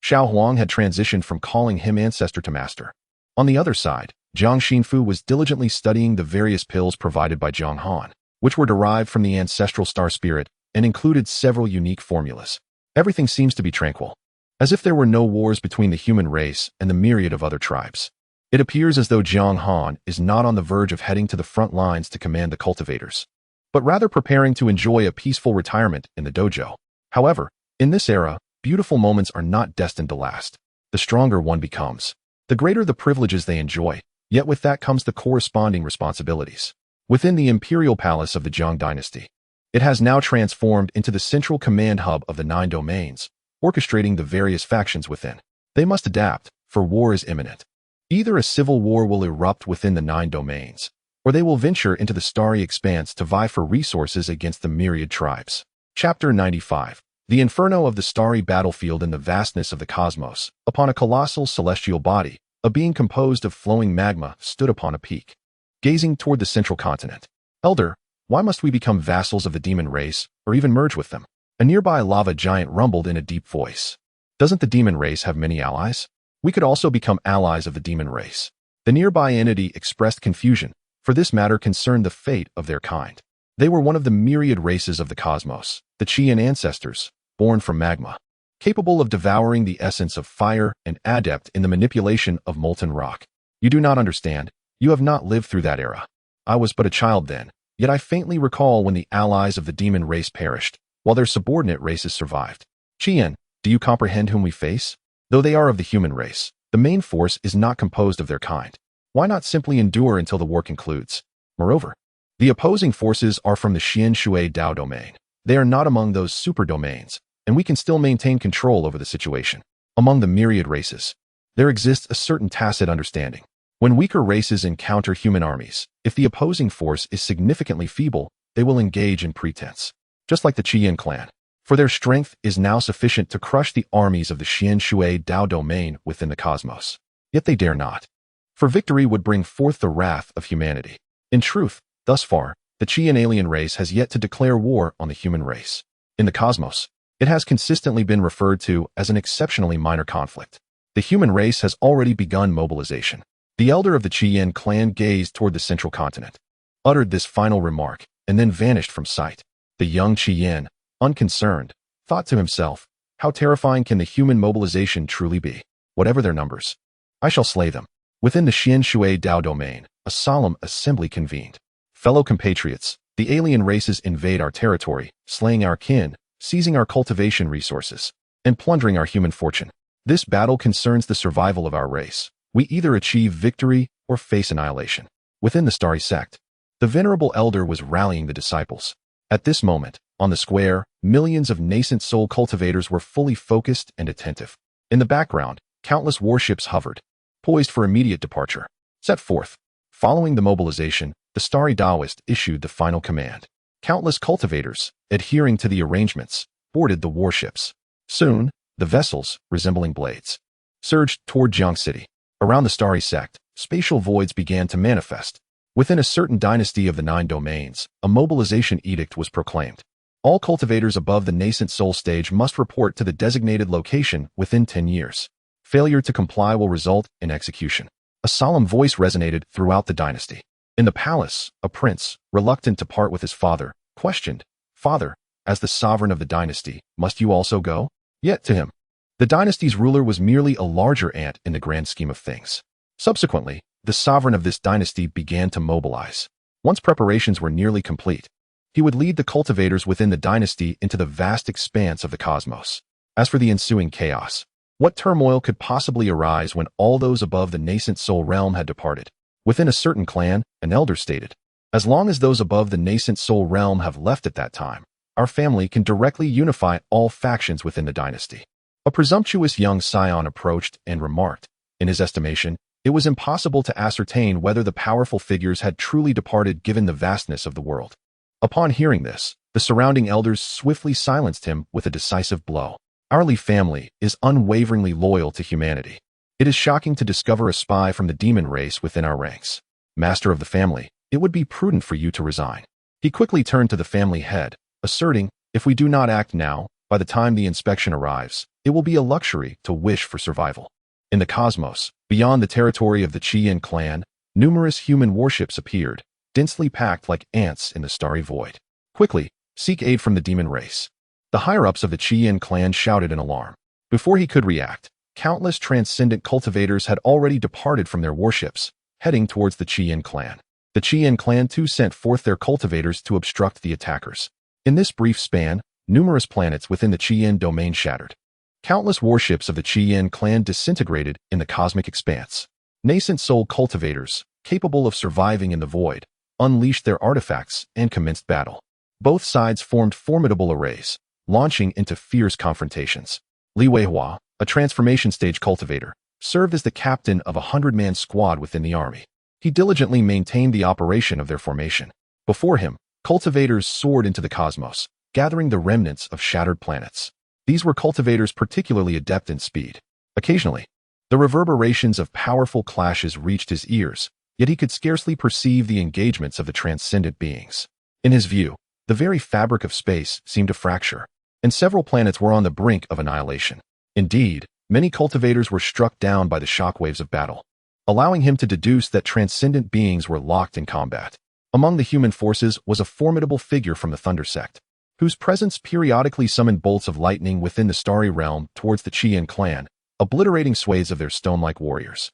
Xiaohua had transitioned from calling him ancestor to master. On the other side, Jiang Xinfu was diligently studying the various pills provided by Jiang Han, which were derived from the ancestral star spirit and included several unique formulas. Everything seems to be tranquil, as if there were no wars between the human race and the myriad of other tribes. It appears as though Jiang Han is not on the verge of heading to the front lines to command the cultivators, but rather preparing to enjoy a peaceful retirement in the dojo. However, in this era, beautiful moments are not destined to last. The stronger one becomes, the greater the privileges they enjoy, yet with that comes the corresponding responsibilities. Within the imperial palace of the Jiang dynasty, it has now transformed into the central command hub of the 9 domains, orchestrating the various factions within. They must adapt, for war is imminent. Either a civil war will erupt within the 9 domains, or they will venture into the starry expanse to vie for resources against the myriad tribes. Chapter 95. The Inferno of the Starry Battlefield in the vastness of the cosmos. Upon a colossal celestial body, a being composed of flowing magma stood upon a peak, gazing toward the central continent. Elder, why must we become vassals of the demon race, or even merge with them? A nearby lava giant rumbled in a deep voice. Doesn't the demon race have many allies? We could also become allies of the demon race. The nearby entity expressed confusion, for this matter concerned the fate of their kind. They were one of the myriad races of the cosmos, the Qian ancestors, born from magma, capable of devouring the essence of fire and adept in the manipulation of molten rock. You do not understand. You have not lived through that era. I was but a child then, yet I faintly recall when the allies of the demon race perished, while their subordinate races survived. Qian, do you comprehend whom we face? Though they are of the human race, the main force is not composed of their kind. Why not simply endure until the war concludes? Moreover, the opposing forces are from the Xian Shui Dao domain. They are not among those super domains, and we can still maintain control over the situation. Among the myriad races, there exists a certain tacit understanding. When weaker races encounter human armies, if the opposing force is significantly feeble, they will engage in pretense, just like the Qian clan, for their strength is now sufficient to crush the armies of the Xian Shui Dao domain within the cosmos. Yet they dare not, for victory would bring forth the wrath of humanity. In truth, thus far, the Qian alien race has yet to declare war on the human race. In the cosmos, it has consistently been referred to as an exceptionally minor conflict. The human race has already begun mobilization. The elder of the Qian clan gazed toward the central continent, uttered this final remark, and then vanished from sight. The young Qian, unconcerned, thought to himself, how terrifying can the human mobilization truly be? Whatever their numbers, I shall slay them. Within the Xian Shui Dao domain, a solemn assembly convened. Fellow compatriots, the alien races invade our territory, slaying our kin, seizing our cultivation resources, and plundering our human fortune. This battle concerns the survival of our race. We either achieve victory or face annihilation. Within the starry sect, the venerable elder was rallying the disciples. At this moment, on the square, millions of nascent soul cultivators were fully focused and attentive. In the background, countless warships hovered, poised for immediate departure. Set forth. Following the mobilization, the starry Taoist issued the final command. Countless cultivators, adhering to the arrangements, boarded the warships. Soon, the vessels, resembling blades, surged toward Jiang City. Around the starry sect, spatial voids began to manifest. Within a certain dynasty of the 9 domains, a mobilization edict was proclaimed. All cultivators above the nascent soul stage must report to the designated location within 10 years. Failure to comply will result in execution. A solemn voice resonated throughout the dynasty. In the palace, a prince, reluctant to part with his father, questioned, "Father, as the sovereign of the dynasty, must you also go?" Yet to him, the dynasty's ruler was merely a larger ant in the grand scheme of things. Subsequently, the sovereign of this dynasty began to mobilize. Once preparations were nearly complete, he would lead the cultivators within the dynasty into the vast expanse of the cosmos. As for the ensuing chaos, what turmoil could possibly arise when all those above the nascent soul realm had departed? Within a certain clan, an elder stated, "As long as those above the nascent soul realm have left at that time, our family can directly unify all factions within the dynasty." A presumptuous young scion approached and remarked, in his estimation, it was impossible to ascertain whether the powerful figures had truly departed given the vastness of the world. Upon hearing this, the surrounding elders swiftly silenced him with a decisive blow. "Our Li family is unwaveringly loyal to humanity. It is shocking to discover a spy from the demon race within our ranks. Master of the family, it would be prudent for you to resign." He quickly turned to the family head, asserting, "If we do not act now, by the time the inspection arrives, it will be a luxury to wish for survival." In the cosmos, beyond the territory of the Qian clan, numerous human warships appeared, densely packed like ants in the starry void. "Quickly, seek aid from the demon race." The higher-ups of the Qian clan shouted in alarm. Before he could react, countless transcendent cultivators had already departed from their warships, heading towards the Qian clan. The Qian clan too sent forth their cultivators to obstruct the attackers. In this brief span, numerous planets within the Qian domain shattered. Countless warships of the Qian clan disintegrated in the cosmic expanse. Nascent soul cultivators, capable of surviving in the void, unleashed their artifacts and commenced battle. Both sides formed formidable arrays, launching into fierce confrontations. Li Weihua, a transformation stage cultivator, served as the captain of a 100-man squad within the army. He diligently maintained the operation of their formation. Before him, cultivators soared into the cosmos, gathering the remnants of shattered planets. These were cultivators particularly adept in speed. Occasionally, the reverberations of powerful clashes reached his ears, yet he could scarcely perceive the engagements of the transcendent beings. In his view, the very fabric of space seemed to fracture, and several planets were on the brink of annihilation. Indeed, many cultivators were struck down by the shockwaves of battle, allowing him to deduce that transcendent beings were locked in combat. Among the human forces was a formidable figure from the Thunder sect, whose presence periodically summoned bolts of lightning within the starry realm towards the Qian clan, obliterating swathes of their stone-like warriors.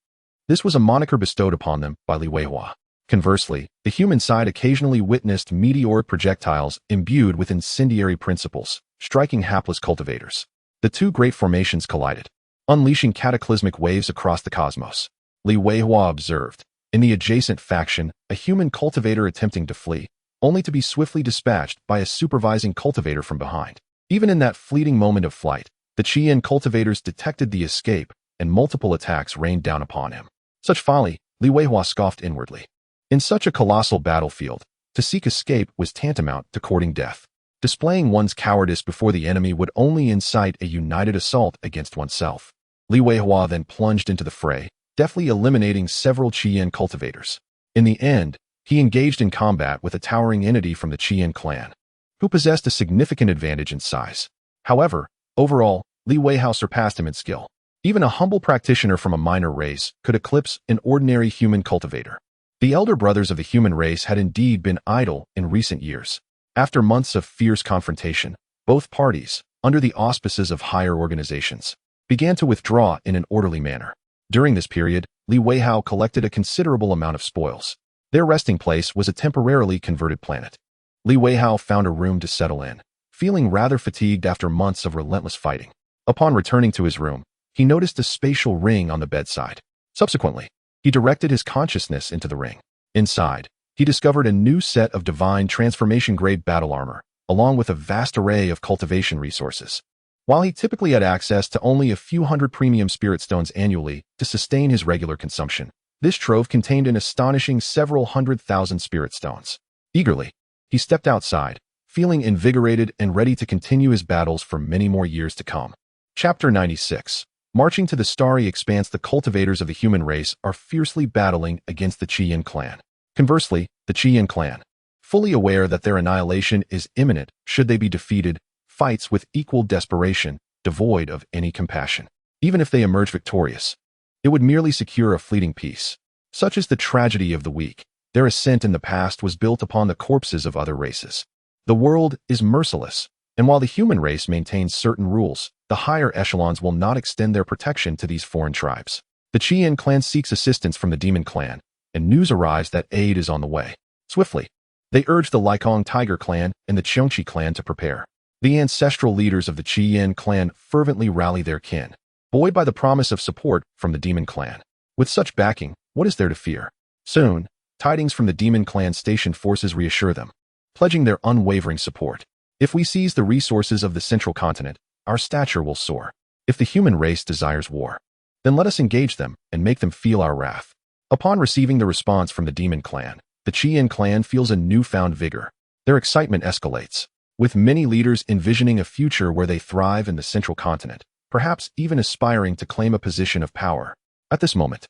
This was a moniker bestowed upon them by Li Weihua. Conversely, the human side occasionally witnessed meteoric projectiles imbued with incendiary principles, striking hapless cultivators. The two great formations collided, unleashing cataclysmic waves across the cosmos. Li Weihua observed, in the adjacent faction, a human cultivator attempting to flee, only to be swiftly dispatched by a supervising cultivator from behind. Even in that fleeting moment of flight, the Qian cultivators detected the escape, and multiple attacks rained down upon him. Such folly, Li Weihua scoffed inwardly. In such a colossal battlefield, to seek escape was tantamount to courting death. Displaying one's cowardice before the enemy would only incite a united assault against oneself. Li Weihua then plunged into the fray, deftly eliminating several Qian cultivators. In the end, he engaged in combat with a towering entity from the Qian clan, who possessed a significant advantage in size. However, overall, Li Weihua surpassed him in skill. Even a humble practitioner from a minor race could eclipse an ordinary human cultivator. The elder brothers of the human race had indeed been idle in recent years. After months of fierce confrontation, both parties, under the auspices of higher organizations, began to withdraw in an orderly manner. During this period, Li Weihua collected a considerable amount of spoils. Their resting place was a temporarily converted planet. Li Weihua found a room to settle in, feeling rather fatigued after months of relentless fighting. Upon returning to his room, he noticed a spatial ring on the bedside. Subsequently, he directed his consciousness into the ring. Inside, he discovered a new set of divine transformation-grade battle armor, along with a vast array of cultivation resources. While he typically had access to only a few hundred premium spirit stones annually to sustain his regular consumption, this trove contained an astonishing several 100,000 spirit stones. Eagerly, he stepped outside, feeling invigorated and ready to continue his battles for many more years to come. Chapter 96. Marching to the starry expanse, the cultivators of the human race are fiercely battling against the Qian clan. Conversely, the Qian clan, fully aware that their annihilation is imminent should they be defeated, fights with equal desperation, devoid of any compassion. Even if they emerge victorious, it would merely secure a fleeting peace. Such is the tragedy of the weak. Their ascent in the past was built upon the corpses of other races. The world is merciless, and while the human race maintains certain rules, the higher echelons will not extend their protection to these foreign tribes. The Qian clan seeks assistance from the demon clan, and news arrives that aid is on the way. Swiftly, they urged the Laikong Tiger clan and the Cheongqi clan to prepare. The ancestral leaders of the Qiyin clan fervently rally their kin, buoyed by the promise of support from the Demon clan. With such backing, what is there to fear? Soon, tidings from the Demon clan stationed forces reassure them, pledging their unwavering support. If we seize the resources of the central continent, our stature will soar. If the human race desires war, then let us engage them and make them feel our wrath. Upon receiving the response from the Demon clan, the Qiyin clan feels a newfound vigor. Their excitement escalates, with many leaders envisioning a future where they thrive in the central continent, perhaps even aspiring to claim a position of power. At this moment,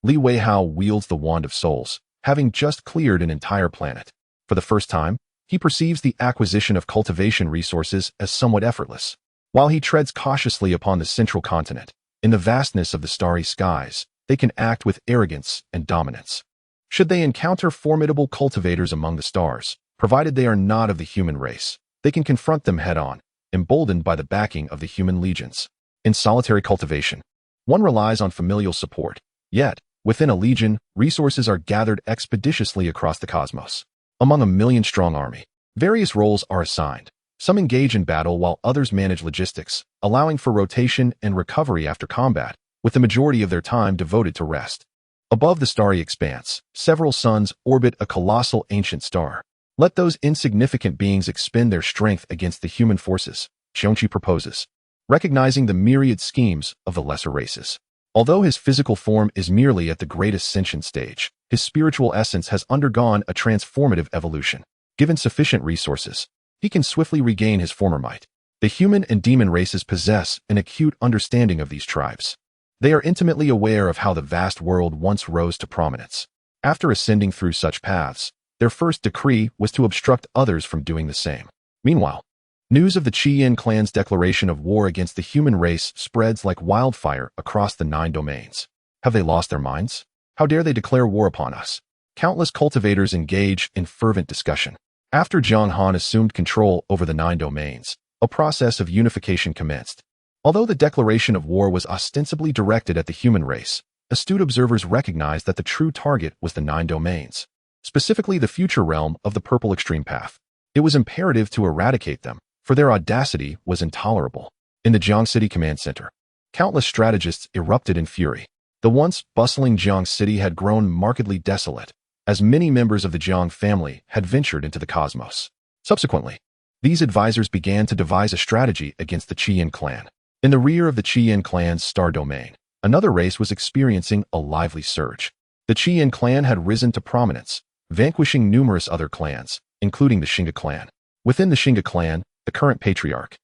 Li Weihao wields the Wand of Souls, having just cleared an entire planet. For the first time, he perceives the acquisition of cultivation resources as somewhat effortless. While he treads cautiously upon the central continent, in the vastness of the starry skies, they can act with arrogance and dominance. Should they encounter formidable cultivators among the stars, provided they are not of the human race, they can confront them head-on, emboldened by the backing of the human legions. In solitary cultivation, one relies on familial support, yet, within a legion, resources are gathered expeditiously across the cosmos. Among a million-strong army, various roles are assigned. Some engage in battle while others manage logistics, allowing for rotation and recovery after combat, with the majority of their time devoted to rest. Above the starry expanse, several suns orbit a colossal ancient star. Let those insignificant beings expend their strength against the human forces, Cheongqi proposes, recognizing the myriad schemes of the lesser races. Although his physical form is merely at the great ascension stage, his spiritual essence has undergone a transformative evolution. Given sufficient resources, he can swiftly regain his former might. The human and demon races possess an acute understanding of these tribes. They are intimately aware of how the vast world once rose to prominence. After ascending through such paths, their first decree was to obstruct others from doing the same. Meanwhile, news of the Qiyin clan's declaration of war against the human race spreads like wildfire across the 9 domains. Have they lost their minds? How dare they declare war upon us? Countless cultivators engage in fervent discussion. After Jiang Han assumed control over the 9 domains, a process of unification commenced. Although the declaration of war was ostensibly directed at the human race, astute observers recognized that the true target was the 9 domains, specifically the future realm of the Purple Extreme Path. It was imperative to eradicate them, for their audacity was intolerable. In the Jiang City Command Center, countless strategists erupted in fury. The once bustling Jiang City had grown markedly desolate, as many members of the Jiang family had ventured into the cosmos. Subsequently, these advisors began to devise a strategy against the Qiyin clan. In the rear of the Qiyin clan's star domain, another race was experiencing a lively surge. The Qiyin clan had risen to prominence, vanquishing numerous other clans, including the Shinga clan. Within the Shinga clan, the current patriarch,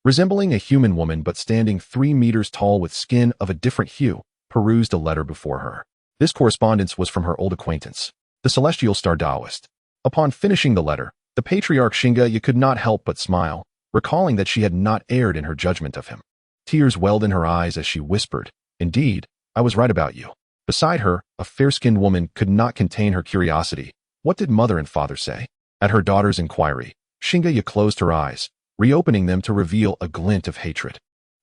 resembling a human woman but standing 3 meters tall with skin of a different hue, perused a letter before her. This correspondence was from her old acquaintance, the celestial star Taoist. Upon finishing the letter, the patriarch Shinga could not help but smile, recalling that she had not erred in her judgment of him. Tears welled in her eyes as she whispered, "Indeed, I was right about you." Beside her, a fair-skinned woman could not contain her curiosity. What did mother and father say? At her daughter's inquiry, Shinga closed her eyes, reopening them to reveal a glint of hatred.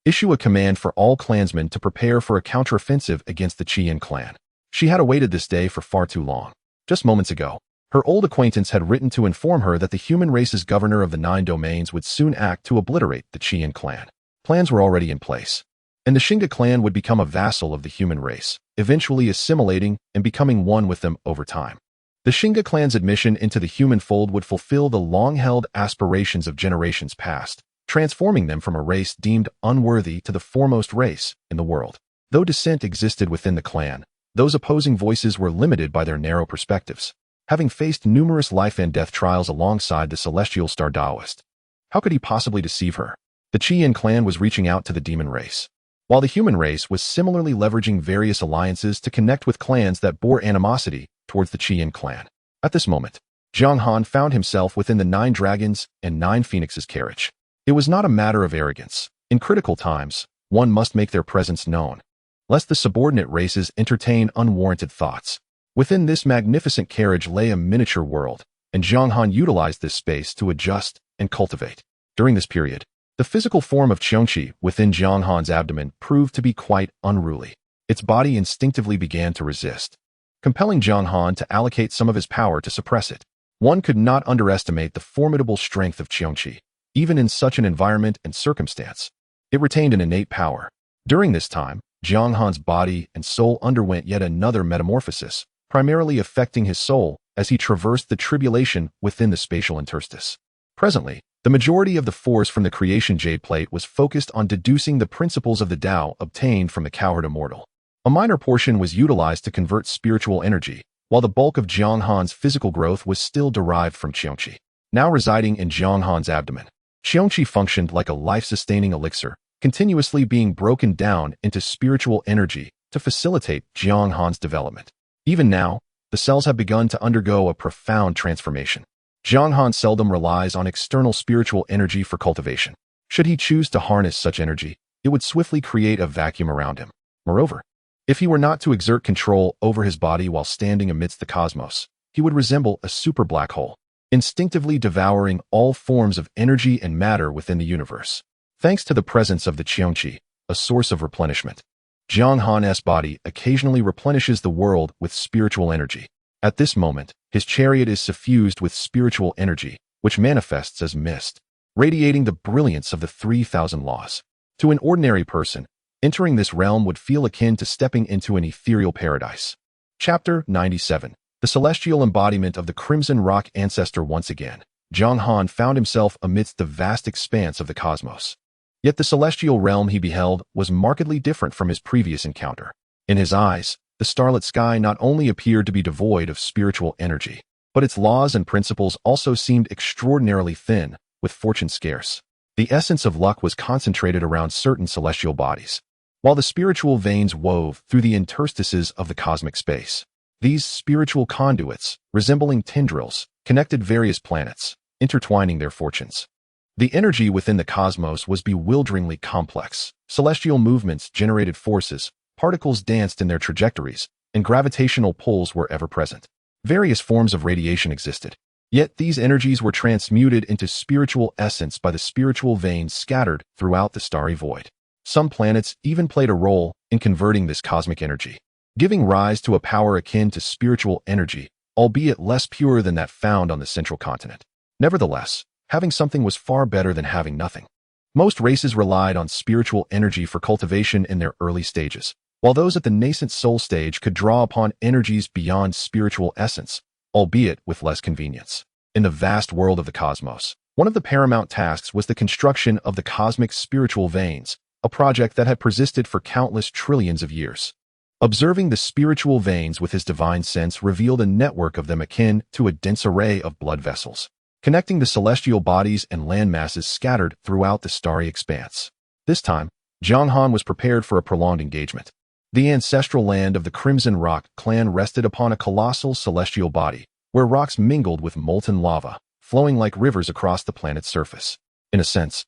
Issue a command for all clansmen to prepare for a counteroffensive against the Qiyin clan. She had awaited this day for far too long. Just moments ago, her old acquaintance had written to inform her that the human race's governor of the 9 domains would soon act to obliterate the Qiyin clan. Plans were already in place, and the Shinga clan would become a vassal of the human race, eventually assimilating and becoming one with them over time. The Shinga clan's admission into the human fold would fulfill the long-held aspirations of generations past, transforming them from a race deemed unworthy to the foremost race in the world. Though dissent existed within the clan, those opposing voices were limited by their narrow perspectives, having faced numerous life and death trials alongside the celestial star Taoist. How could he possibly deceive her? The Qiyin clan was reaching out to the demon race, while the human race was similarly leveraging various alliances to connect with clans that bore animosity towards the Qiyin clan. At this moment, Jiang Han found himself within the 9 dragons and 9 phoenixes carriage. It was not a matter of arrogance. In critical times, one must make their presence known, lest the subordinate races entertain unwarranted thoughts. Within this magnificent carriage lay a miniature world, and Jiang Han utilized this space to adjust and cultivate. During this period, the physical form of Cheongqi within Jiang Han's abdomen proved to be quite unruly. Its body instinctively began to resist, compelling Jiang Han to allocate some of his power to suppress it. One could not underestimate the formidable strength of Qiongqi, even in such an environment and circumstance. It retained an innate power. During this time, Jiang Han's body and soul underwent yet another metamorphosis, primarily affecting his soul as he traversed the tribulation within the spatial interstice. Presently, the majority of the force from the creation jade plate was focused on deducing the principles of the Tao obtained from the Chaohua Immortal. A minor portion was utilized to convert spiritual energy, while the bulk of Jiang Han's physical growth was still derived from Qiongqi, now residing in Jiang Han's abdomen. Qiongqi functioned like a life-sustaining elixir, continuously being broken down into spiritual energy to facilitate Jiang Han's development. Even now, the cells have begun to undergo a profound transformation. Jiang Han seldom relies on external spiritual energy for cultivation. Should he choose to harness such energy, it would swiftly create a vacuum around him. Moreover, if he were not to exert control over his body while standing amidst the cosmos, he would resemble a super black hole, instinctively devouring all forms of energy and matter within the universe. Thanks to the presence of the Qiongqi, a source of replenishment, Jiang Han's body occasionally replenishes the world with spiritual energy. At this moment, his chariot is suffused with spiritual energy, which manifests as mist, radiating the brilliance of the 3,000 laws. To an ordinary person, entering this realm would feel akin to stepping into an ethereal paradise. Chapter 97. The celestial embodiment of the Crimson Rock ancestor. Once again, Jiang Han found himself amidst the vast expanse of the cosmos. Yet the celestial realm he beheld was markedly different from his previous encounter. In his eyes, the starlit sky not only appeared to be devoid of spiritual energy, but its laws and principles also seemed extraordinarily thin, with fortune scarce. The essence of luck was concentrated around certain celestial bodies, while the spiritual veins wove through the interstices of the cosmic space. These spiritual conduits, resembling tendrils, connected various planets, intertwining their fortunes. The energy within the cosmos was bewilderingly complex. Celestial movements generated forces, particles danced in their trajectories, and gravitational pulls were ever present. Various forms of radiation existed, yet these energies were transmuted into spiritual essence by the spiritual veins scattered throughout the starry void. Some planets even played a role in converting this cosmic energy, giving rise to a power akin to spiritual energy, albeit less pure than that found on the central continent. Nevertheless, having something was far better than having nothing. Most races relied on spiritual energy for cultivation in their early stages, while those at the nascent soul stage could draw upon energies beyond spiritual essence, albeit with less convenience. In the vast world of the cosmos, one of the paramount tasks was the construction of the cosmic spiritual veins, a project that had persisted for countless trillions of years. Observing the spiritual veins with his divine sense revealed a network of them akin to a dense array of blood vessels, connecting the celestial bodies and land masses scattered throughout the starry expanse. This time, Jiang Han was prepared for a prolonged engagement. The ancestral land of the Crimson Rock clan rested upon a colossal celestial body, where rocks mingled with molten lava, flowing like rivers across the planet's surface. In a sense,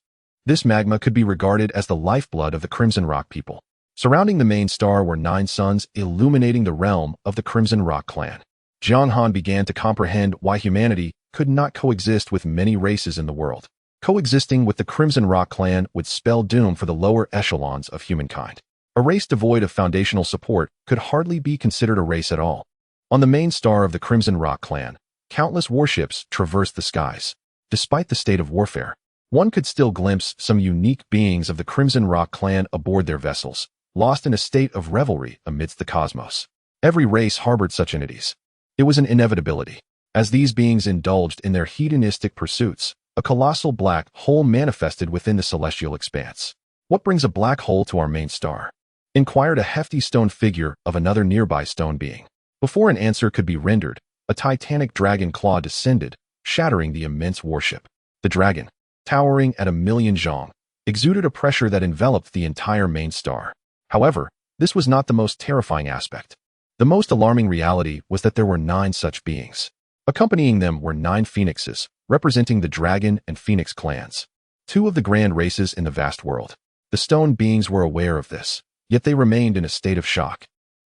this magma could be regarded as the lifeblood of the Crimson Rock people. Surrounding the main star were 9 suns illuminating the realm of the Crimson Rock clan. Jiang Han began to comprehend why humanity could not coexist with many races in the world. Coexisting with the Crimson Rock clan would spell doom for the lower echelons of humankind. A race devoid of foundational support could hardly be considered a race at all. On the main star of the Crimson Rock clan, countless warships traversed the skies. Despite the state of warfare, one could still glimpse some unique beings of the Crimson Rock clan aboard their vessels, lost in a state of revelry amidst the cosmos. Every race harbored such entities. It was an inevitability. As these beings indulged in their hedonistic pursuits, a colossal black hole manifested within the celestial expanse. What brings a black hole to our main star? Inquired a hefty stone figure of another nearby stone being. Before an answer could be rendered, a titanic dragon claw descended, shattering the immense warship. The dragon, towering at 1,000,000 zhong, exuded a pressure that enveloped the entire main star. However, this was not the most terrifying aspect. The most alarming reality was that there were 9 such beings. Accompanying them were 9 phoenixes, representing the dragon and phoenix clans, 2 of the grand races in the vast world. The stone beings were aware of this, yet they remained in a state of shock.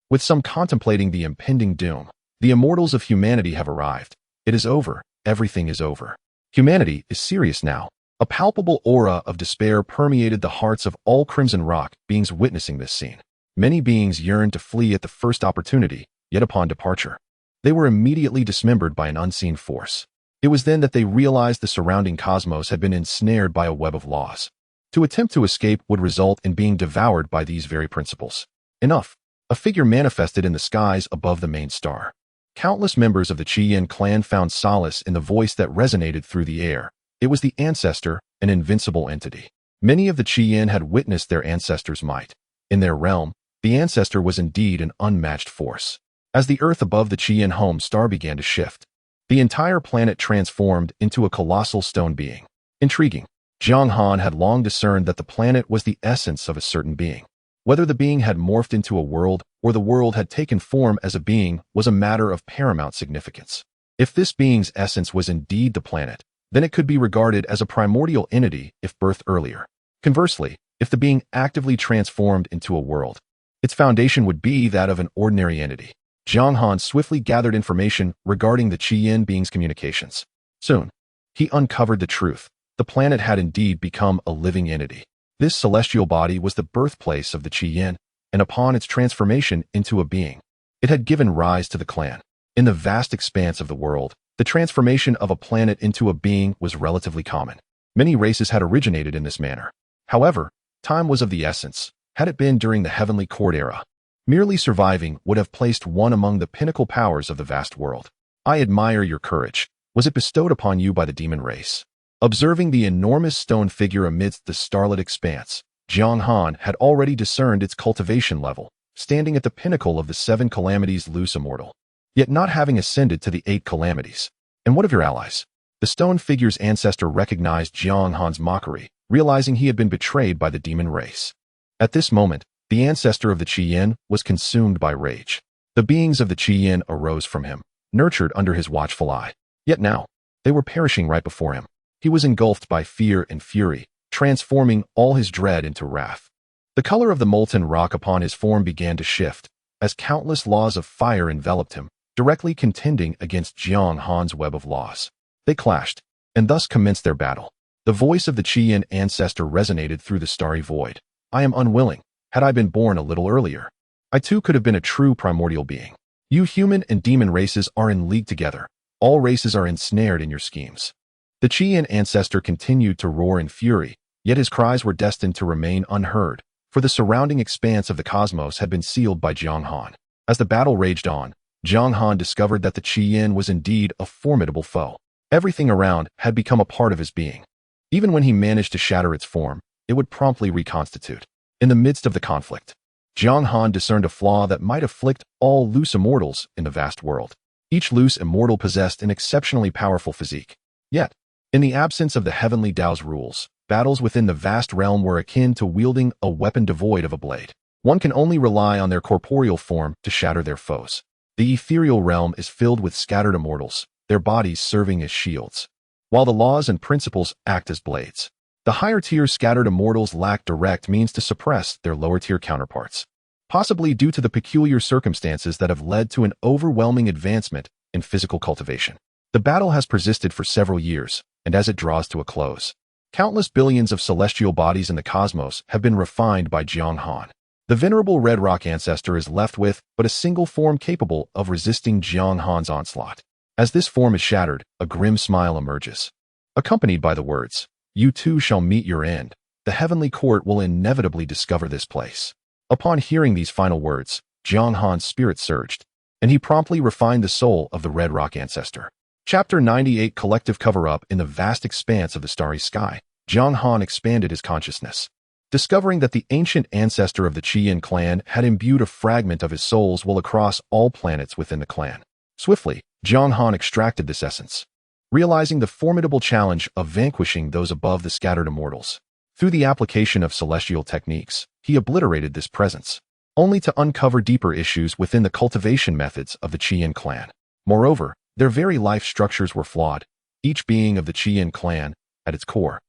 With some contemplating the impending doom, the immortals of humanity have arrived. It is over. Everything is over. Humanity is serious now. A palpable aura of despair permeated the hearts of all Crimson Rock beings witnessing this scene. Many beings yearned to flee at the first opportunity, yet upon departure, they were immediately dismembered by an unseen force. It was then that they realized the surrounding cosmos had been ensnared by a web of laws. To attempt to escape would result in being devoured by these very principles. Enough. A figure manifested in the skies above the main star. Countless members of the Qian clan found solace in the voice that resonated through the air. It was the ancestor, an invincible entity. Many of the Qian had witnessed their ancestor's might. In their realm, the ancestor was indeed an unmatched force. As the earth above the Qian home star began to shift, the entire planet transformed into a colossal stone being. Intriguing. Jiang Han had long discerned that the planet was the essence of a certain being. Whether the being had morphed into a world or the world had taken form as a being was a matter of paramount significance. If this being's essence was indeed the planet, then it could be regarded as a primordial entity if birthed earlier. Conversely, if the being actively transformed into a world, its foundation would be that of an ordinary entity. Jiang Han swiftly gathered information regarding the Qian being's communications. Soon, he uncovered the truth. The planet had indeed become a living entity. This celestial body was the birthplace of the Qian, and upon its transformation into a being, it had given rise to the clan. In the vast expanse of the world, the transformation of a planet into a being was relatively common. Many races had originated in this manner. However, time was of the essence. Had it been during the Heavenly Court era, merely surviving would have placed one among the pinnacle powers of the vast world. I admire your courage. Was it bestowed upon you by the demon race? Observing the enormous stone figure amidst the starlit expanse, Jiang Han had already discerned its cultivation level, standing at the pinnacle of the 7 calamities loose immortal, yet not having ascended to the 8 calamities. And what of your allies? The stone figure's ancestor recognized Jiang Han's mockery, realizing he had been betrayed by the demon race. At this moment, the ancestor of the Qian was consumed by rage. The beings of the Qian arose from him, nurtured under his watchful eye. Yet now, they were perishing right before him. He was engulfed by fear and fury, transforming all his dread into wrath. The color of the molten rock upon his form began to shift, as countless laws of fire enveloped him, directly contending against Jiang Han's web of laws. They clashed, and thus commenced their battle. The voice of the Qian ancestor resonated through the starry void. I am unwilling. Had I been born a little earlier, I too could have been a true primordial being. You human and demon races are in league together. All races are ensnared in your schemes. The Qian ancestor continued to roar in fury, yet his cries were destined to remain unheard, for the surrounding expanse of the cosmos had been sealed by Jiang Han. As the battle raged on, Jiang Han discovered that the Qian was indeed a formidable foe. Everything around had become a part of his being. Even when he managed to shatter its form, it would promptly reconstitute. In the midst of the conflict, Jiang Han discerned a flaw that might afflict all loose immortals in the vast world. Each loose immortal possessed an exceptionally powerful physique. Yet, in the absence of the heavenly Tao's rules, battles within the vast realm were akin to wielding a weapon devoid of a blade. One can only rely on their corporeal form to shatter their foes. The ethereal realm is filled with scattered immortals, their bodies serving as shields, while the laws and principles act as blades. The higher-tier scattered immortals lack direct means to suppress their lower-tier counterparts, possibly due to the peculiar circumstances that have led to an overwhelming advancement in physical cultivation. The battle has persisted for several years, and as it draws to a close, countless billions of celestial bodies in the cosmos have been refined by Jiang Han. The venerable red rock ancestor is left with but a single form capable of resisting Jiang Han's onslaught. As this form is shattered, a grim smile emerges, accompanied by the words, "You too shall meet your end. The heavenly court will inevitably discover this place." Upon hearing these final words, Jiang Han's spirit surged, and he promptly refined the soul of the red rock ancestor. Chapter 98 Collective Cover-Up. In the vast expanse of the starry sky, Jiang Han expanded his consciousness, discovering that the ancient ancestor of the Qian clan had imbued a fragment of his soul's will across all planets within the clan. Swiftly, Jiang Han extracted this essence, realizing the formidable challenge of vanquishing those above the scattered immortals. Through the application of celestial techniques, he obliterated this presence, only to uncover deeper issues within the cultivation methods of the Qian clan. Moreover, their very life structures were flawed. Each being of the Qian clan, at its core,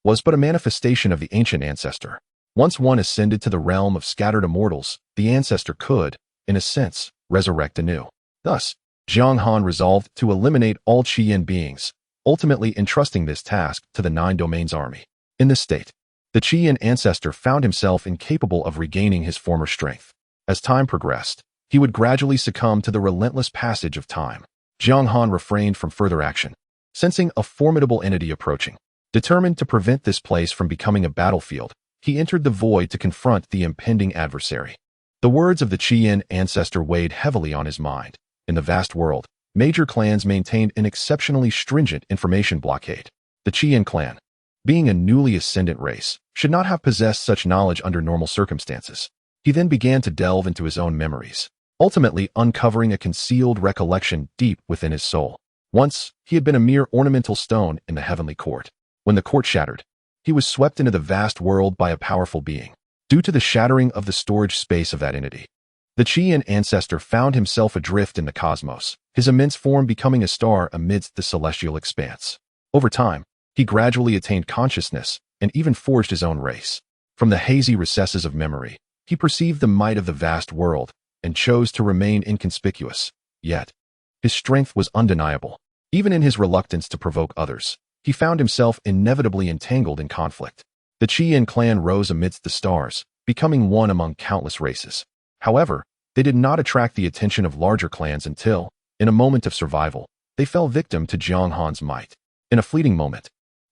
was but a manifestation of the ancient ancestor. Once one ascended to the realm of scattered immortals, the ancestor could, in a sense, resurrect anew. Thus, Jiang Han resolved to eliminate all Qian beings, ultimately entrusting this task to the 9 Domains army. In this state, the Qian ancestor found himself incapable of regaining his former strength. As time progressed, he would gradually succumb to the relentless passage of time. Jiang Han refrained from further action, sensing a formidable entity approaching. Determined to prevent this place from becoming a battlefield, he entered the void to confront the impending adversary. The words of the Qian ancestor weighed heavily on his mind. In the vast world, major clans maintained an exceptionally stringent information blockade. The Qian clan, being a newly ascendant race, should not have possessed such knowledge under normal circumstances. He then began to delve into his own memories, ultimately uncovering a concealed recollection deep within his soul. Once, he had been a mere ornamental stone in the heavenly court. When the court shattered, he was swept into the vast world by a powerful being. Due to the shattering of the storage space of that entity, the Qian ancestor found himself adrift in the cosmos, his immense form becoming a star amidst the celestial expanse. Over time, he gradually attained consciousness and even forged his own race. From the hazy recesses of memory, he perceived the might of the vast world and chose to remain inconspicuous. Yet, his strength was undeniable. Even in his reluctance to provoke others, he found himself inevitably entangled in conflict. The Qian clan rose amidst the stars, becoming one among countless races. However, they did not attract the attention of larger clans until, in a moment of survival, they fell victim to Jiang Han's might. In a fleeting moment,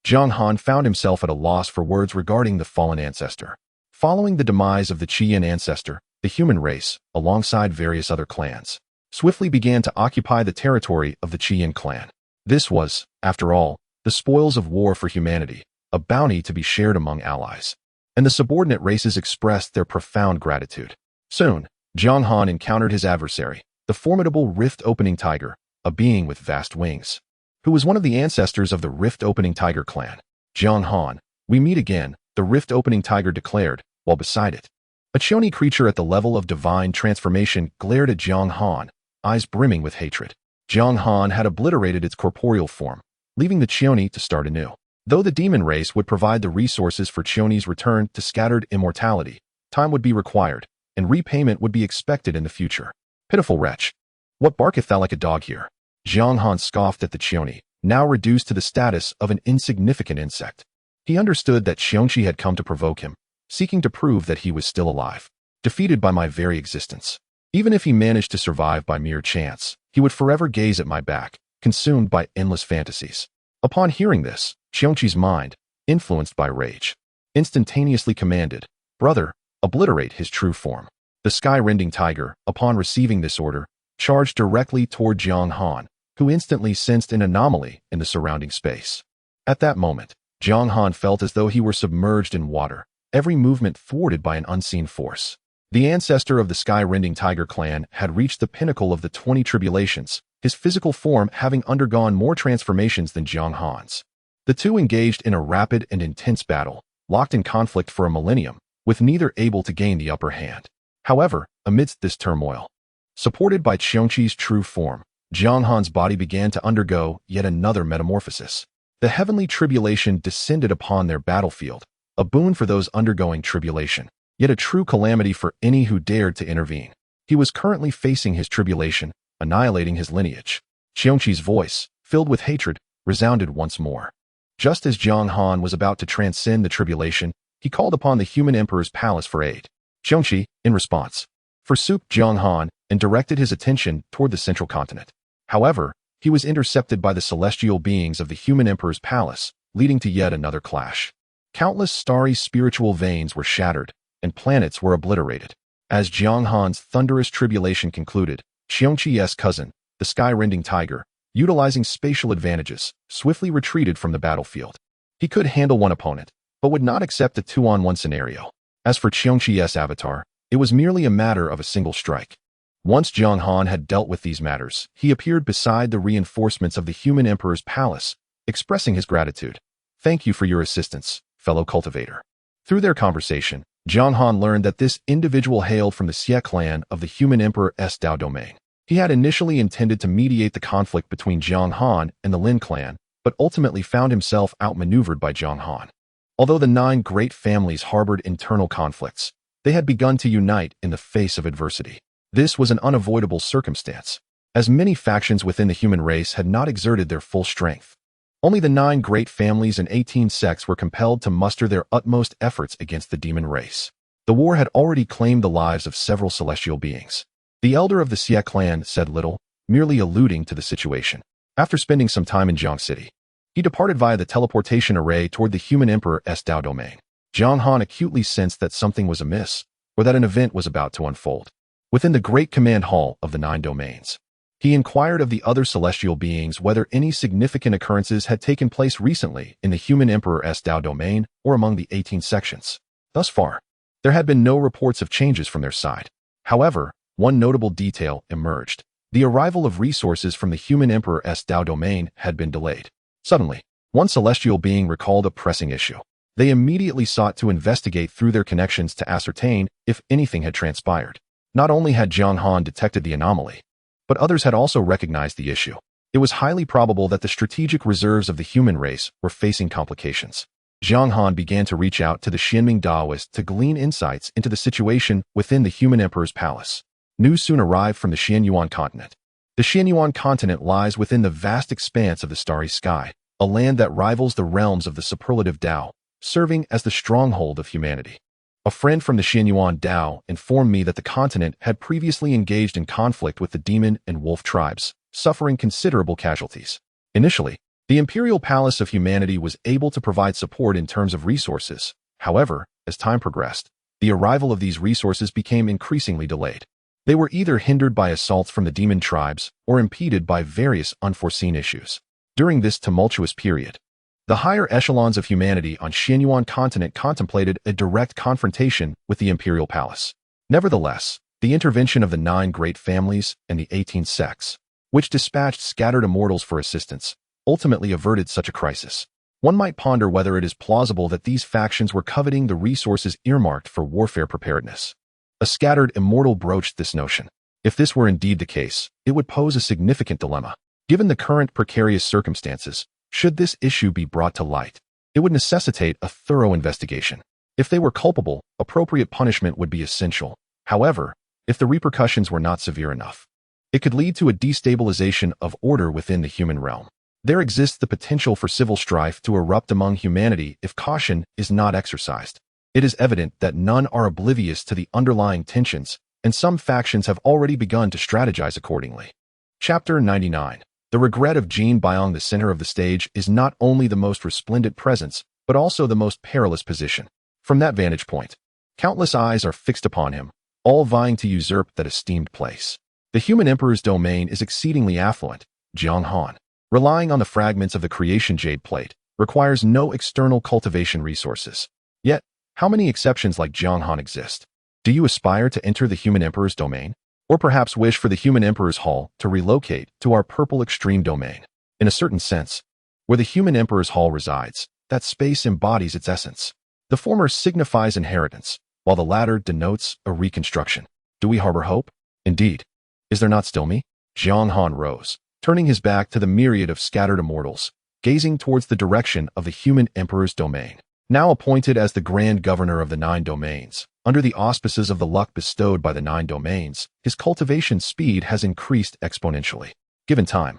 Jiang Han found himself at a loss for words regarding the fallen ancestor. Following the demise of the Qian ancestor, the human race, alongside various other clans, swiftly began to occupy the territory of the Qian clan. This was, after all, the spoils of war for humanity, a bounty to be shared among allies. And the subordinate races expressed their profound gratitude. Soon, Jiang Han encountered his adversary, the formidable rift-opening tiger, a being with vast wings, who was one of the ancestors of the rift-opening tiger clan. Jiang Han, we meet again, the rift-opening tiger declared, while beside it, a Chioni creature at the level of divine transformation glared at Jiang Han, eyes brimming with hatred. Jiang Han had obliterated its corporeal form, leaving the Chioni to start anew. Though the demon race would provide the resources for Chioni's return to scattered immortality, time would be required, and repayment would be expected in the future. Pitiful wretch! What barketh thou like a dog here? Jiang Han scoffed at the Chioni, now reduced to the status of an insignificant insect. He understood that Xiongqi had come to provoke him, seeking to prove that he was still alive, defeated by my very existence. Even if he managed to survive by mere chance, he would forever gaze at my back, consumed by endless fantasies. Upon hearing this, Xiongqi's mind, influenced by rage, instantaneously commanded, "Brother, obliterate his true form." The sky-rending tiger, upon receiving this order, charged directly toward Jiang Han, who instantly sensed an anomaly in the surrounding space. At that moment, Jiang Han felt as though he were submerged in water, every movement thwarted by an unseen force. The ancestor of the sky-rending tiger clan had reached the pinnacle of the 20 tribulations, his physical form having undergone more transformations than Jiang Han's. The two engaged in a rapid and intense battle, locked in conflict for a millennium, with neither able to gain the upper hand. However, amidst this turmoil, supported by Xiongqi's true form, Jiang Han's body began to undergo yet another metamorphosis. The heavenly tribulation descended upon their battlefield, a boon for those undergoing tribulation, yet a true calamity for any who dared to intervene. He was currently facing his tribulation, annihilating his lineage. Xiongqi's voice, filled with hatred, resounded once more. Just as Jiang Han was about to transcend the tribulation, he called upon the human emperor's palace for aid. Xiongqi, in response, forsook Jiang Han and directed his attention toward the central continent. However, he was intercepted by the celestial beings of the human emperor's palace, leading to yet another clash. Countless starry spiritual veins were shattered, and planets were obliterated. As Jiang Han's thunderous tribulation concluded, Xiongqi's cousin, the sky-rending tiger, utilizing spatial advantages, swiftly retreated from the battlefield. He could handle one opponent, but would not accept a 2-on-1 scenario. As for Xiongqi's avatar, it was merely a matter of a single strike. Once Jiang Han had dealt with these matters, he appeared beside the reinforcements of the human emperor's palace, expressing his gratitude. "Thank you for your assistance, fellow cultivator." Through their conversation, Jiang Han learned that this individual hailed from the Xie clan of the human emperor's Dao domain. He had initially intended to mediate the conflict between Jiang Han and the Lin clan, but ultimately found himself outmaneuvered by Jiang Han. Although the 9 great families harbored internal conflicts, they had begun to unite in the face of adversity. This was an unavoidable circumstance, as many factions within the human race had not exerted their full strength. Only the 9 great families and 18 sects were compelled to muster their utmost efforts against the demon race. The war had already claimed the lives of several celestial beings. The elder of the Xie clan said little, merely alluding to the situation. After spending some time in Jiang City, he departed via the teleportation array toward the human emperor's Dao domain. Jiang Han acutely sensed that something was amiss, or that an event was about to unfold. Within the great command hall of the 9 domains, he inquired of the other celestial beings whether any significant occurrences had taken place recently in the human emperor's Dao domain or among the 18 sections. Thus far, there had been no reports of changes from their side. However, one notable detail emerged. The arrival of resources from the human emperor's Dao domain had been delayed. Suddenly, one celestial being recalled a pressing issue. They immediately sought to investigate through their connections to ascertain if anything had transpired. Not only had Jiang Han detected the anomaly, but others had also recognized the issue. It was highly probable that the strategic reserves of the human race were facing complications. Jiang Han began to reach out to the Xianming Daoists to glean insights into the situation within the human emperor's palace. News soon arrived from the Xianyuan continent. The Xianyuan continent lies within the vast expanse of the starry sky, a land that rivals the realms of the superlative Dao, serving as the stronghold of humanity. A friend from the Xianyuan Dao informed me that the continent had previously engaged in conflict with the demon and wolf tribes, suffering considerable casualties. Initially, the Imperial Palace of Humanity was able to provide support in terms of resources. However, as time progressed, the arrival of these resources became increasingly delayed. They were either hindered by assaults from the demon tribes or impeded by various unforeseen issues. During this tumultuous period, the higher echelons of humanity on Xianyuan continent contemplated a direct confrontation with the Imperial Palace. Nevertheless, the intervention of the 9 great families and the 18 sects, which dispatched scattered immortals for assistance, ultimately averted such a crisis. One might ponder whether it is plausible that these factions were coveting the resources earmarked for warfare preparedness. A scattered immortal broached this notion. If this were indeed the case, it would pose a significant dilemma. Given the current precarious circumstances, should this issue be brought to light, it would necessitate a thorough investigation. If they were culpable, appropriate punishment would be essential. However, if the repercussions were not severe enough, it could lead to a destabilization of order within the human realm. There exists the potential for civil strife to erupt among humanity if caution is not exercised. It is evident that none are oblivious to the underlying tensions, and some factions have already begun to strategize accordingly. Chapter 99. The regret of Jin Biong. The center of the stage is not only the most resplendent presence, but also the most perilous position. From that vantage point, countless eyes are fixed upon him, all vying to usurp that esteemed place. The human emperor's domain is exceedingly affluent. Jiang Han, relying on the fragments of the creation jade plate, requires no external cultivation resources. Yet, how many exceptions like Jiang Han exist? Do you aspire to enter the human emperor's domain? Or perhaps wish for the human emperor's hall to relocate to our purple extreme domain? In a certain sense, where the human emperor's hall resides, that space embodies its essence. The former signifies inheritance, while the latter denotes a reconstruction. Do we harbor hope? Indeed. Is there not still me? Jiang Han rose, turning his back to the myriad of scattered immortals, gazing towards the direction of the human emperor's domain. Now appointed as the grand governor of the 9 domains, under the auspices of the luck bestowed by the 9 domains, his cultivation speed has increased exponentially. Given time,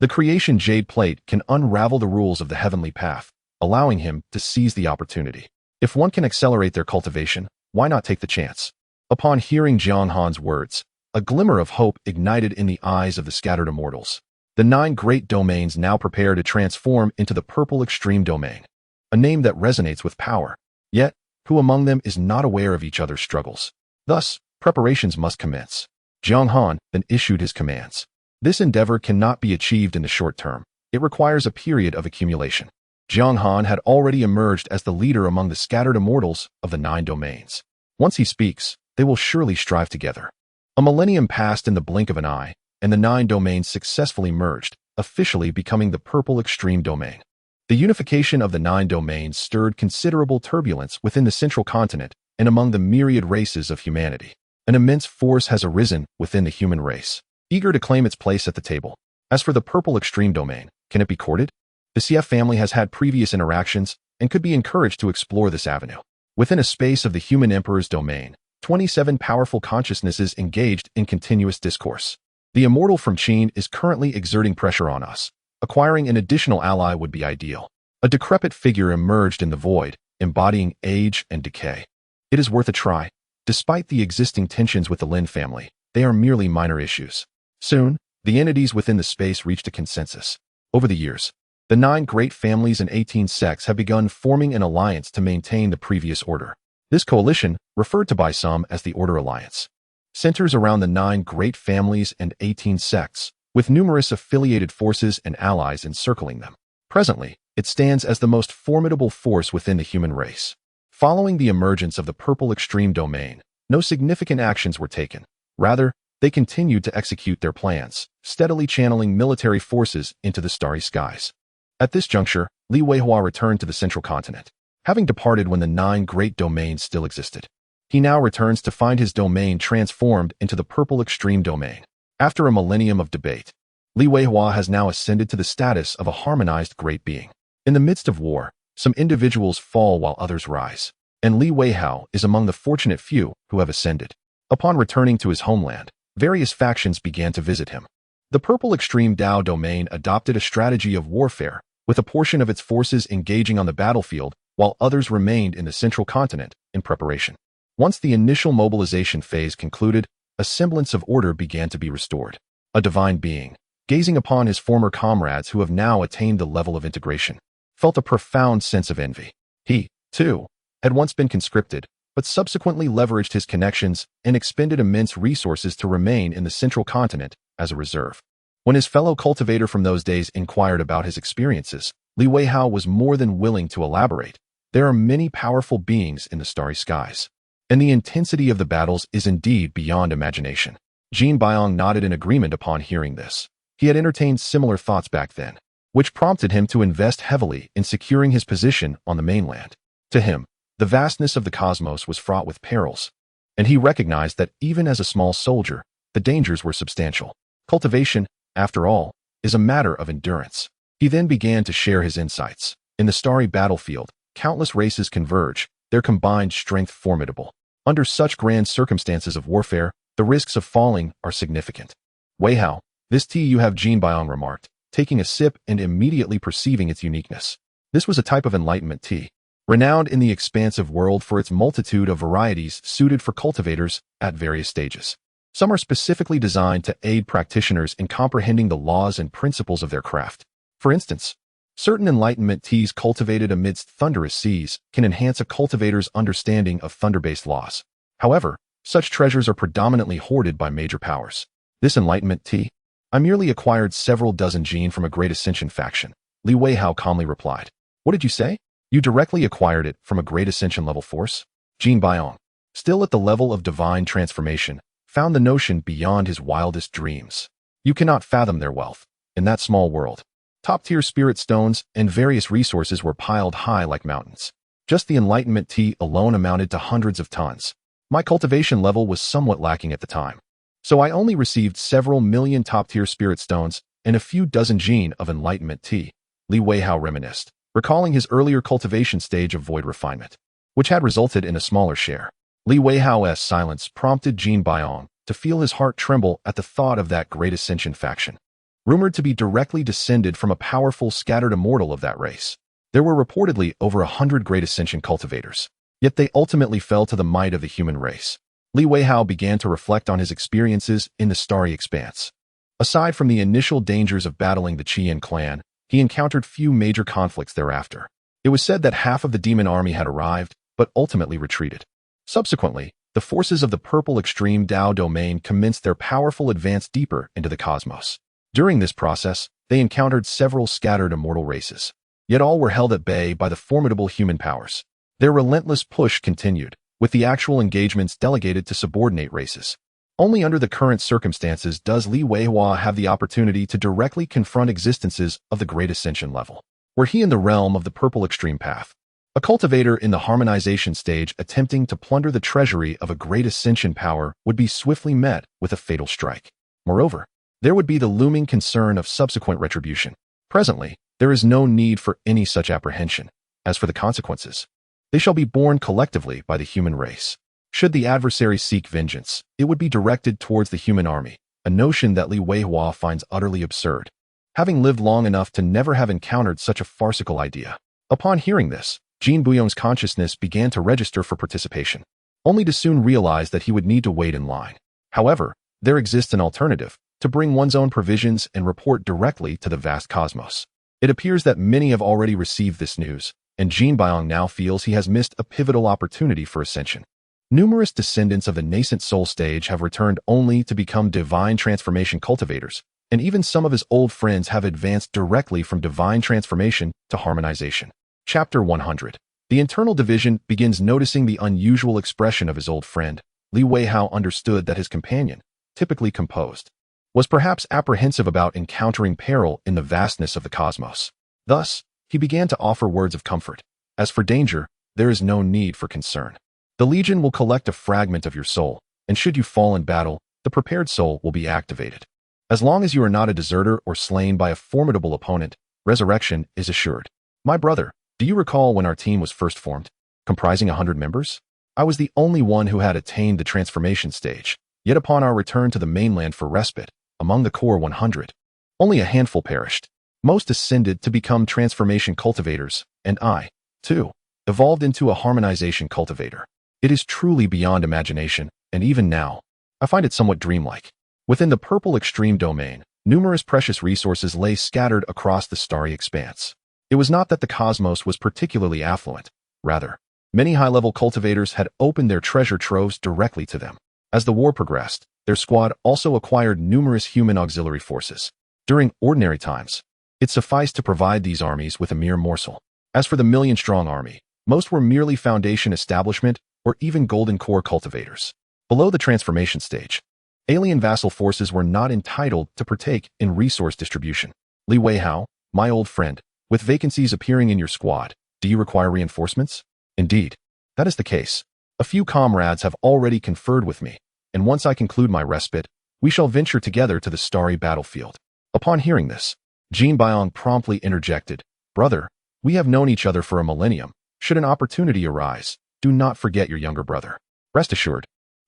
the creation jade plate can unravel the rules of the heavenly path, allowing him to seize the opportunity. If one can accelerate their cultivation, why not take the chance? Upon hearing Jiang Han's words, a glimmer of hope ignited in the eyes of the scattered immortals. The 9 great domains now prepare to transform into the purple extreme domain, a name that resonates with power. Yet, who among them is not aware of each other's struggles? Thus, preparations must commence. Jiang Han then issued his commands. This endeavor cannot be achieved in the short term. It requires a period of accumulation. Jiang Han had already emerged as the leader among the scattered immortals of the 9 domains. Once he speaks, they will surely strive together. A millennium passed in the blink of an eye, and the 9 domains successfully merged, officially becoming the purple extreme domain. The unification of the 9 domains stirred considerable turbulence within the central continent and among the myriad races of humanity. An immense force has arisen within the human race, eager to claim its place at the table. As for the purple extreme domain, can it be courted? The CF family has had previous interactions and could be encouraged to explore this avenue. Within a space of the human emperor's domain, 27 powerful consciousnesses engaged in continuous discourse. The immortal from Qin is currently exerting pressure on us. Acquiring an additional ally would be ideal. A decrepit figure emerged in the void, embodying age and decay. It is worth a try. Despite the existing tensions with the Lin family, they are merely minor issues. Soon, The entities within the space reached a consensus. Over the years, the 9 great families and 18 sects have begun forming an alliance to maintain the previous order. This coalition, referred to by some as the Order Alliance, centers around the 9 great families and 18 sects, with numerous affiliated forces and allies encircling them. Presently, it stands as the most formidable force within the human race. Following the emergence of the Purple Extreme Domain, no significant actions were taken. Rather, they continued to execute their plans, steadily channeling military forces into the starry skies. At this juncture, Li Weihua returned to the central continent, having departed when the 9 great domains still existed. He now returns to find his domain transformed into the Purple Extreme Domain. After a millennium of debate, Li Weihua has now ascended to the status of a harmonized great being. In the midst of war, some individuals fall while others rise, and Li Weihua is among the fortunate few who have ascended. Upon returning to his homeland, various factions began to visit him. The Purple Extreme Dao Domain adopted a strategy of warfare, with a portion of its forces engaging on the battlefield while others remained in the central continent in preparation. Once the initial mobilization phase concluded, a semblance of order began to be restored. A divine being, gazing upon his former comrades who have now attained the level of integration, felt a profound sense of envy. He, too, had once been conscripted, but subsequently leveraged his connections and expended immense resources to remain in the central continent as a reserve. When his fellow cultivator from those days inquired about his experiences, Li Weihua was more than willing to elaborate. There are many powerful beings in the starry skies, and the intensity of the battles is indeed beyond imagination. Jin Biong nodded in agreement upon hearing this. He had entertained similar thoughts back then, which prompted him to invest heavily in securing his position on the mainland. To him, the vastness of the cosmos was fraught with perils, and he recognized that even as a small soldier, the dangers were substantial. Cultivation, after all, is a matter of endurance. He then began to share his insights. In the starry battlefield, countless races converge, their combined strength formidable. Under such grand circumstances of warfare, the risks of falling are significant. Weihua, this tea you have, Jin Biong remarked, taking a sip and immediately perceiving its uniqueness. This was a type of enlightenment tea, renowned in the expansive world for its multitude of varieties suited for cultivators at various stages. Some are specifically designed to aid practitioners in comprehending the laws and principles of their craft. For instance, certain enlightenment teas cultivated amidst thunderous seas can enhance a cultivator's understanding of thunder-based laws. However, such treasures are predominantly hoarded by major powers. This enlightenment tea? I merely acquired several dozen Jin from a great ascension faction, Li Weihua calmly replied. What did you say? You directly acquired it from a great ascension level force? Jin Biong, still at the level of divine transformation, found the notion beyond his wildest dreams. You cannot fathom their wealth. In that small world, top-tier spirit stones and various resources were piled high like mountains. Just the enlightenment tea alone amounted to hundreds of tons. My cultivation level was somewhat lacking at the time, so I only received several million top-tier spirit stones and a few dozen Jin of enlightenment tea. Li Weihua reminisced, recalling his earlier cultivation stage of void refinement, which had resulted in a smaller share. Li Weihua's silence prompted Jin Biong to feel his heart tremble at the thought of that great ascension faction, rumored to be directly descended from a powerful scattered immortal of that race. There were reportedly over 100 great ascension cultivators, yet they ultimately fell to the might of the human race. Li Weihua began to reflect on his experiences in the starry expanse. Aside from the initial dangers of battling the Qian clan, he encountered few major conflicts thereafter. It was said that half of the demon army had arrived, but ultimately retreated. Subsequently, the forces of the Purple Extreme Dao Domain commenced their powerful advance deeper into the cosmos. During this process, they encountered several scattered immortal races, yet all were held at bay by the formidable human powers. Their relentless push continued, with the actual engagements delegated to subordinate races. Only under the current circumstances does Li Weihua have the opportunity to directly confront existences of the Great Ascension level. Were he in the realm of the Purple Extreme Path, a cultivator in the harmonization stage attempting to plunder the treasury of a Great Ascension power would be swiftly met with a fatal strike. Moreover, there would be the looming concern of subsequent retribution. Presently, there is no need for any such apprehension. As for the consequences, they shall be borne collectively by the human race. Should the adversary seek vengeance, it would be directed towards the human army, a notion that Li Weihua finds utterly absurd, having lived long enough to never have encountered such a farcical idea. Upon hearing this, Jin Buyong's consciousness began to register for participation, only to soon realize that he would need to wait in line. However, there exists an alternative. to bring one's own provisions and report directly to the vast cosmos. It appears that many have already received this news, and Jin Biong now feels he has missed a pivotal opportunity for ascension. Numerous descendants of the nascent soul stage have returned only to become divine transformation cultivators, and even some of his old friends have advanced directly from divine transformation to harmonization. Chapter 100. The internal division begins noticing the unusual expression of his old friend. Li Weihao understood that his companion, typically composed, was perhaps apprehensive about encountering peril in the vastness of the cosmos. Thus, he began to offer words of comfort. As for danger, there is no need for concern. The Legion will collect a fragment of your soul, and should you fall in battle, the prepared soul will be activated. As long as you are not a deserter or slain by a formidable opponent, resurrection is assured. My brother, do you recall when our team was first formed, comprising 100 members? I was the only one who had attained the transformation stage, yet upon our return to the mainland for respite, among the core 100, only a handful perished. Most ascended to become transformation cultivators, and I, too, evolved into a harmonization cultivator. It is truly beyond imagination, and even now, I find it somewhat dreamlike. Within the purple extreme domain, numerous precious resources lay scattered across the starry expanse. It was not that the cosmos was particularly affluent. Rather, many high-level cultivators had opened their treasure troves directly to them. As the war progressed, their squad also acquired numerous human auxiliary forces. During ordinary times, it sufficed to provide these armies with a mere morsel. As for the million-strong army, most were merely foundation establishment or even golden core cultivators. Below the transformation stage, alien vassal forces were not entitled to partake in resource distribution. Li Weihao, my old friend, with vacancies appearing in your squad, do you require reinforcements? Indeed, that is the case. A few comrades have already conferred with me, and once I conclude my respite, we shall venture together to the starry battlefield. Upon hearing this, Jin Biong promptly interjected, Brother, we have known each other for a millennium. Should an opportunity arise, do not forget your younger brother. Rest assured,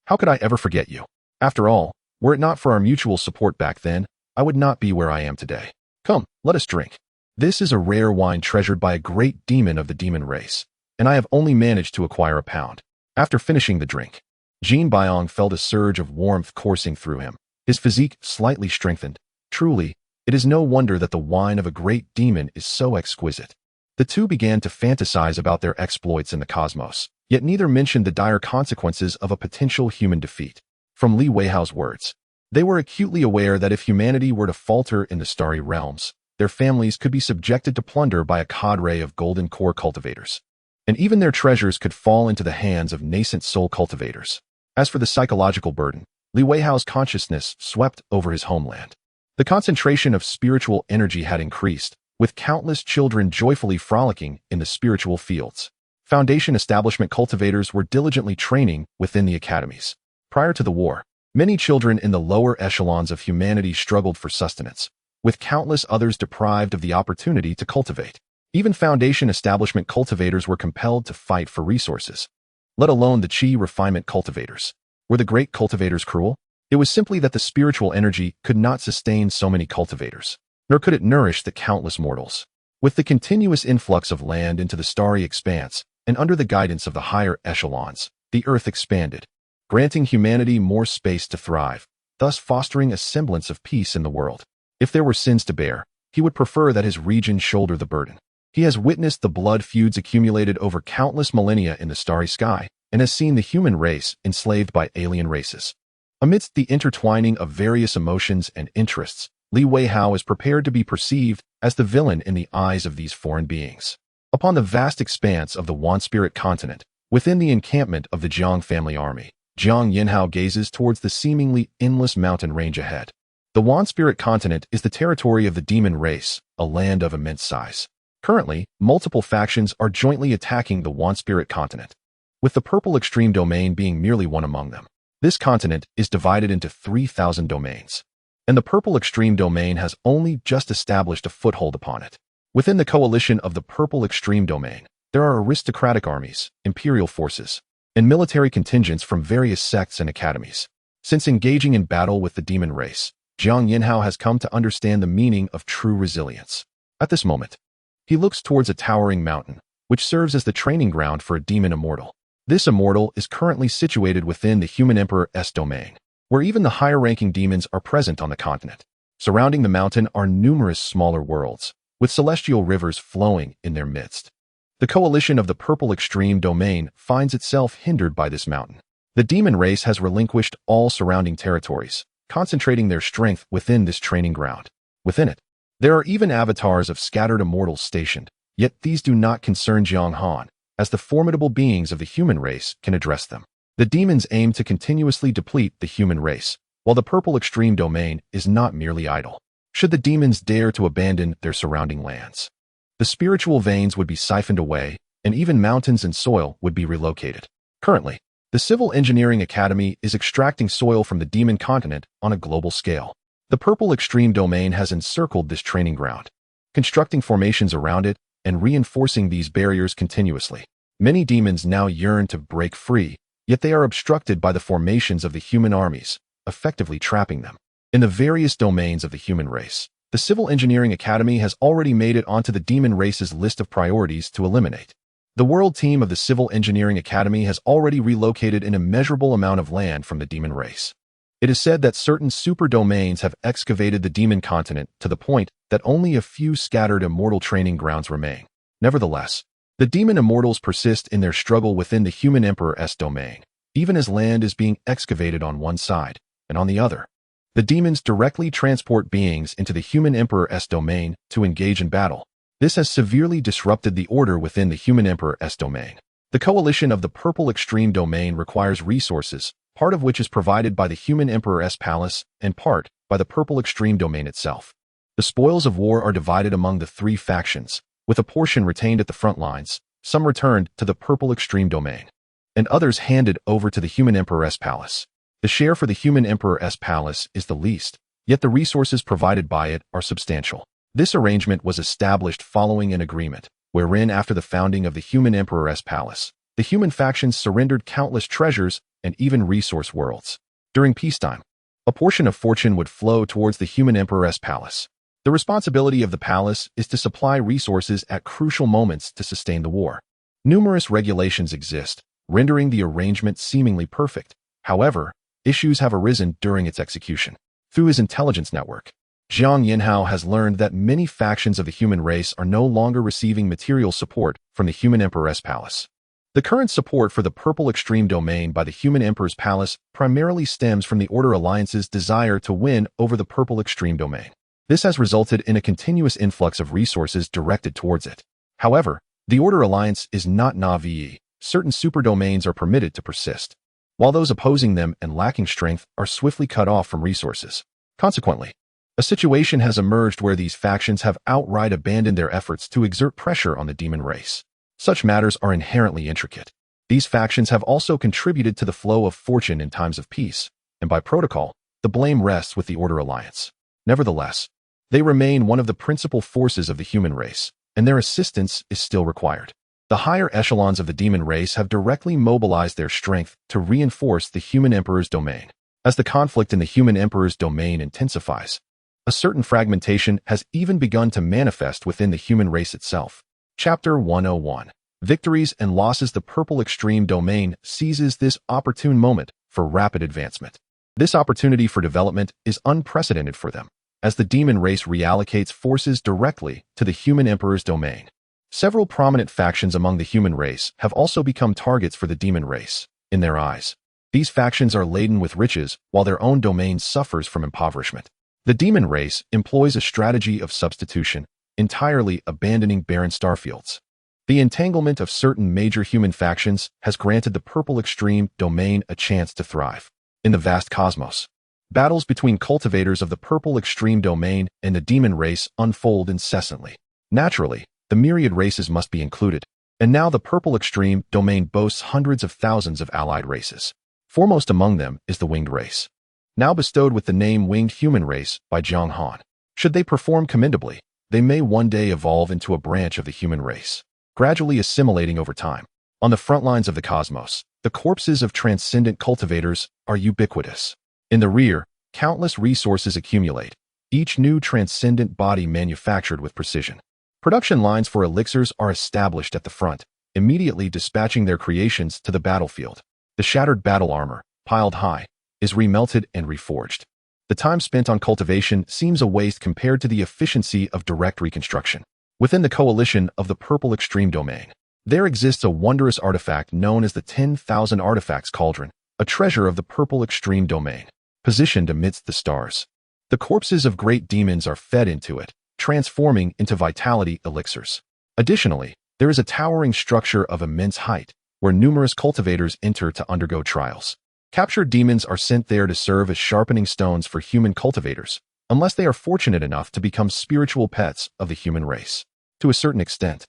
how could I ever forget you? After all, were it not for our mutual support back then, I would not be where I am today. Come, let us drink. This is a rare wine treasured by a great demon of the demon race, and I have only managed to acquire a pound. After finishing the drink, Jin Biong felt a surge of warmth coursing through him, his physique slightly strengthened. Truly, it is no wonder that the wine of a great demon is so exquisite. The two began to fantasize about their exploits in the cosmos, yet neither mentioned the dire consequences of a potential human defeat. From Li Weihao's words, they were acutely aware that if humanity were to falter in the starry realms, their families could be subjected to plunder by a cadre of golden core cultivators, and even their treasures could fall into the hands of nascent soul cultivators. As for the psychological burden, Li Weihao's consciousness swept over his homeland. The concentration of spiritual energy had increased, with countless children joyfully frolicking in the spiritual fields. Foundation establishment cultivators were diligently training within the academies. Prior to the war, many children in the lower echelons of humanity struggled for sustenance, with countless others deprived of the opportunity to cultivate. Even foundation establishment cultivators were compelled to fight for resources, let alone the chi refinement cultivators. Were the great cultivators cruel? It was simply that the spiritual energy could not sustain so many cultivators, nor could it nourish the countless mortals. With the continuous influx of land into the starry expanse, and under the guidance of the higher echelons, the earth expanded, granting humanity more space to thrive, thus fostering a semblance of peace in the world. If there were sins to bear, he would prefer that his region shoulder the burden. He has witnessed the blood feuds accumulated over countless millennia in the starry sky, and has seen the human race enslaved by alien races. Amidst the intertwining of various emotions and interests, Li Weihao is prepared to be perceived as the villain in the eyes of these foreign beings. Upon the vast expanse of the Wan-Spirit continent, within the encampment of the Jiang family army, Jiang Yinhao gazes towards the seemingly endless mountain range ahead. The Wan-Spirit continent is the territory of the demon race, a land of immense size. Currently, multiple factions are jointly attacking the Wan-Spirit continent, with the purple extreme domain being merely one among them. This continent is divided into 3,000 domains, and the purple extreme domain has only just established a foothold upon it. Within the coalition of the purple extreme domain, there are aristocratic armies, imperial forces, and military contingents from various sects and academies. Since engaging in battle with the demon race, Jiang Yinhao has come to understand the meaning of true resilience. At this moment, he looks towards a towering mountain, which serves as the training ground for a demon immortal. This immortal is currently situated within the human emperor's domain. where even the higher-ranking demons are present on the continent. Surrounding the mountain are numerous smaller worlds, with celestial rivers flowing in their midst. The coalition of the Purple Extreme Domain finds itself hindered by this mountain. The demon race has relinquished all surrounding territories, concentrating their strength within this training ground. Within it, there are even avatars of scattered immortals stationed, yet these do not concern Jiang Han, as the formidable beings of the human race can address them. The demons aim to continuously deplete the human race, while the Purple Extreme Domain is not merely idle. Should the demons dare to abandon their surrounding lands, the spiritual veins would be siphoned away, and even mountains and soil would be relocated. Currently, the Civil Engineering Academy is extracting soil from the demon continent on a global scale. The Purple Extreme Domain has encircled this training ground, constructing formations around it and reinforcing these barriers continuously. Many demons now yearn to break free, yet they are obstructed by the formations of the human armies, effectively trapping them. In the various domains of the human race, the Civil Engineering Academy has already made it onto the demon race's list of priorities to eliminate. The world team of the Civil Engineering Academy has already relocated an immeasurable amount of land from the demon race. It is said that certain super domains have excavated the demon continent to the point that only a few scattered immortal training grounds remain. Nevertheless, the demon immortals persist in their struggle within the human emperor's domain, even as land is being excavated on one side, and on the other. The demons directly transport beings into the human emperor's domain to engage in battle. This has severely disrupted the order within the human emperor's domain. The coalition of the Purple Extreme Domain requires resources, part of which is provided by the human emperor's palace and part by the Purple Extreme Domain itself. The spoils of war are divided among the three factions, with a portion retained at the front lines, some returned to the Purple Extreme Domain, and others handed over to the human emperor's palace. The share for the human emperor's palace is the least, yet the resources provided by it are substantial. This arrangement was established following an agreement, wherein after the founding of the human emperor's palace, the human factions surrendered countless treasures and even resource worlds. During peacetime, a portion of fortune would flow towards the human emperor's palace. The responsibility of the palace is to supply resources at crucial moments to sustain the war. Numerous regulations exist, rendering the arrangement seemingly perfect. However, issues have arisen during its execution. Through his intelligence network, Jiang Han has learned that many factions of the human race are no longer receiving material support from the human emperor's palace. The current support for the Purple Extreme Domain by the human emperor's palace primarily stems from the Order Alliance's desire to win over the Purple Extreme Domain. This has resulted in a continuous influx of resources directed towards it. However, the Order Alliance is not naive. Certain superdomains are permitted to persist, while those opposing them and lacking strength are swiftly cut off from resources. Consequently, a situation has emerged where these factions have outright abandoned their efforts to exert pressure on the demon race. Such matters are inherently intricate. These factions have also contributed to the flow of fortune in times of peace, and by protocol, the blame rests with the Order Alliance. Nevertheless, they remain one of the principal forces of the human race, and their assistance is still required. The higher echelons of the demon race have directly mobilized their strength to reinforce the human emperor's domain. As the conflict in the human emperor's domain intensifies, a certain fragmentation has even begun to manifest within the human race itself. Chapter 101. Victories and Losses. The Purple Extreme Domain seizes this opportune moment for rapid advancement. This opportunity for development is unprecedented for them, as the demon race reallocates forces directly to the human emperor's domain. Several prominent factions among the human race have also become targets for the demon race. In their eyes, these factions are laden with riches while their own domain suffers from impoverishment. The demon race employs a strategy of substitution, entirely abandoning barren starfields. The entanglement of certain major human factions has granted the Purple Extreme Domain a chance to thrive. In the vast cosmos, battles between cultivators of the Purple Extreme Domain and the demon race unfold incessantly. Naturally, the myriad races must be included, and now the Purple Extreme Domain boasts hundreds of thousands of allied races. Foremost among them is the winged race, now bestowed with the name Winged Human Race by Jiang Han. Should they perform commendably, they may one day evolve into a branch of the human race, gradually assimilating over time. On the front lines of the cosmos, the corpses of transcendent cultivators are ubiquitous. In the rear, countless resources accumulate, each new transcendent body manufactured with precision. Production lines for elixirs are established at the front, immediately dispatching their creations to the battlefield. The shattered battle armor, piled high, is remelted and reforged. The time spent on cultivation seems a waste compared to the efficiency of direct reconstruction. Within the coalition of the Purple Extreme Domain, there exists a wondrous artifact known as the 10,000 Artifacts Cauldron, a treasure of the Purple Extreme Domain, positioned amidst the stars. The corpses of great demons are fed into it, transforming into vitality elixirs. Additionally, there is a towering structure of immense height, where numerous cultivators enter to undergo trials. Captured demons are sent there to serve as sharpening stones for human cultivators, unless they are fortunate enough to become spiritual pets of the human race. To a certain extent,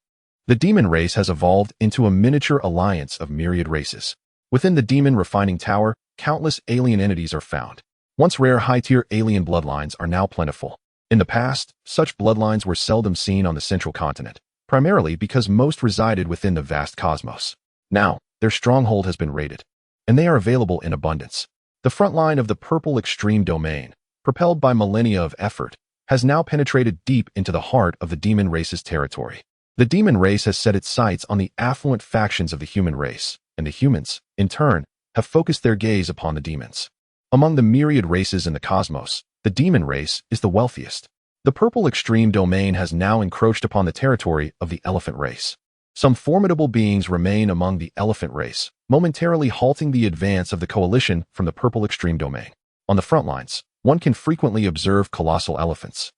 the demon race has evolved into a miniature alliance of myriad races. Within the demon refining tower, countless alien entities are found. Once rare high-tier alien bloodlines are now plentiful. In the past, such bloodlines were seldom seen on the central continent, primarily because most resided within the vast cosmos. Now, their stronghold has been raided, and they are available in abundance. The front line of the Purple Extreme Domain, propelled by millennia of effort, has now penetrated deep into the heart of the demon race's territory. The demon race has set its sights on the affluent factions of the human race, and the humans, in turn, have focused their gaze upon the demons. Among the myriad races in the cosmos, the demon race is the wealthiest. The Purple Extreme Domain has now encroached upon the territory of the elephant race. Some formidable beings remain among the elephant race, momentarily halting the advance of the coalition from the Purple Extreme Domain. On the front lines, one can frequently observe colossal elephants.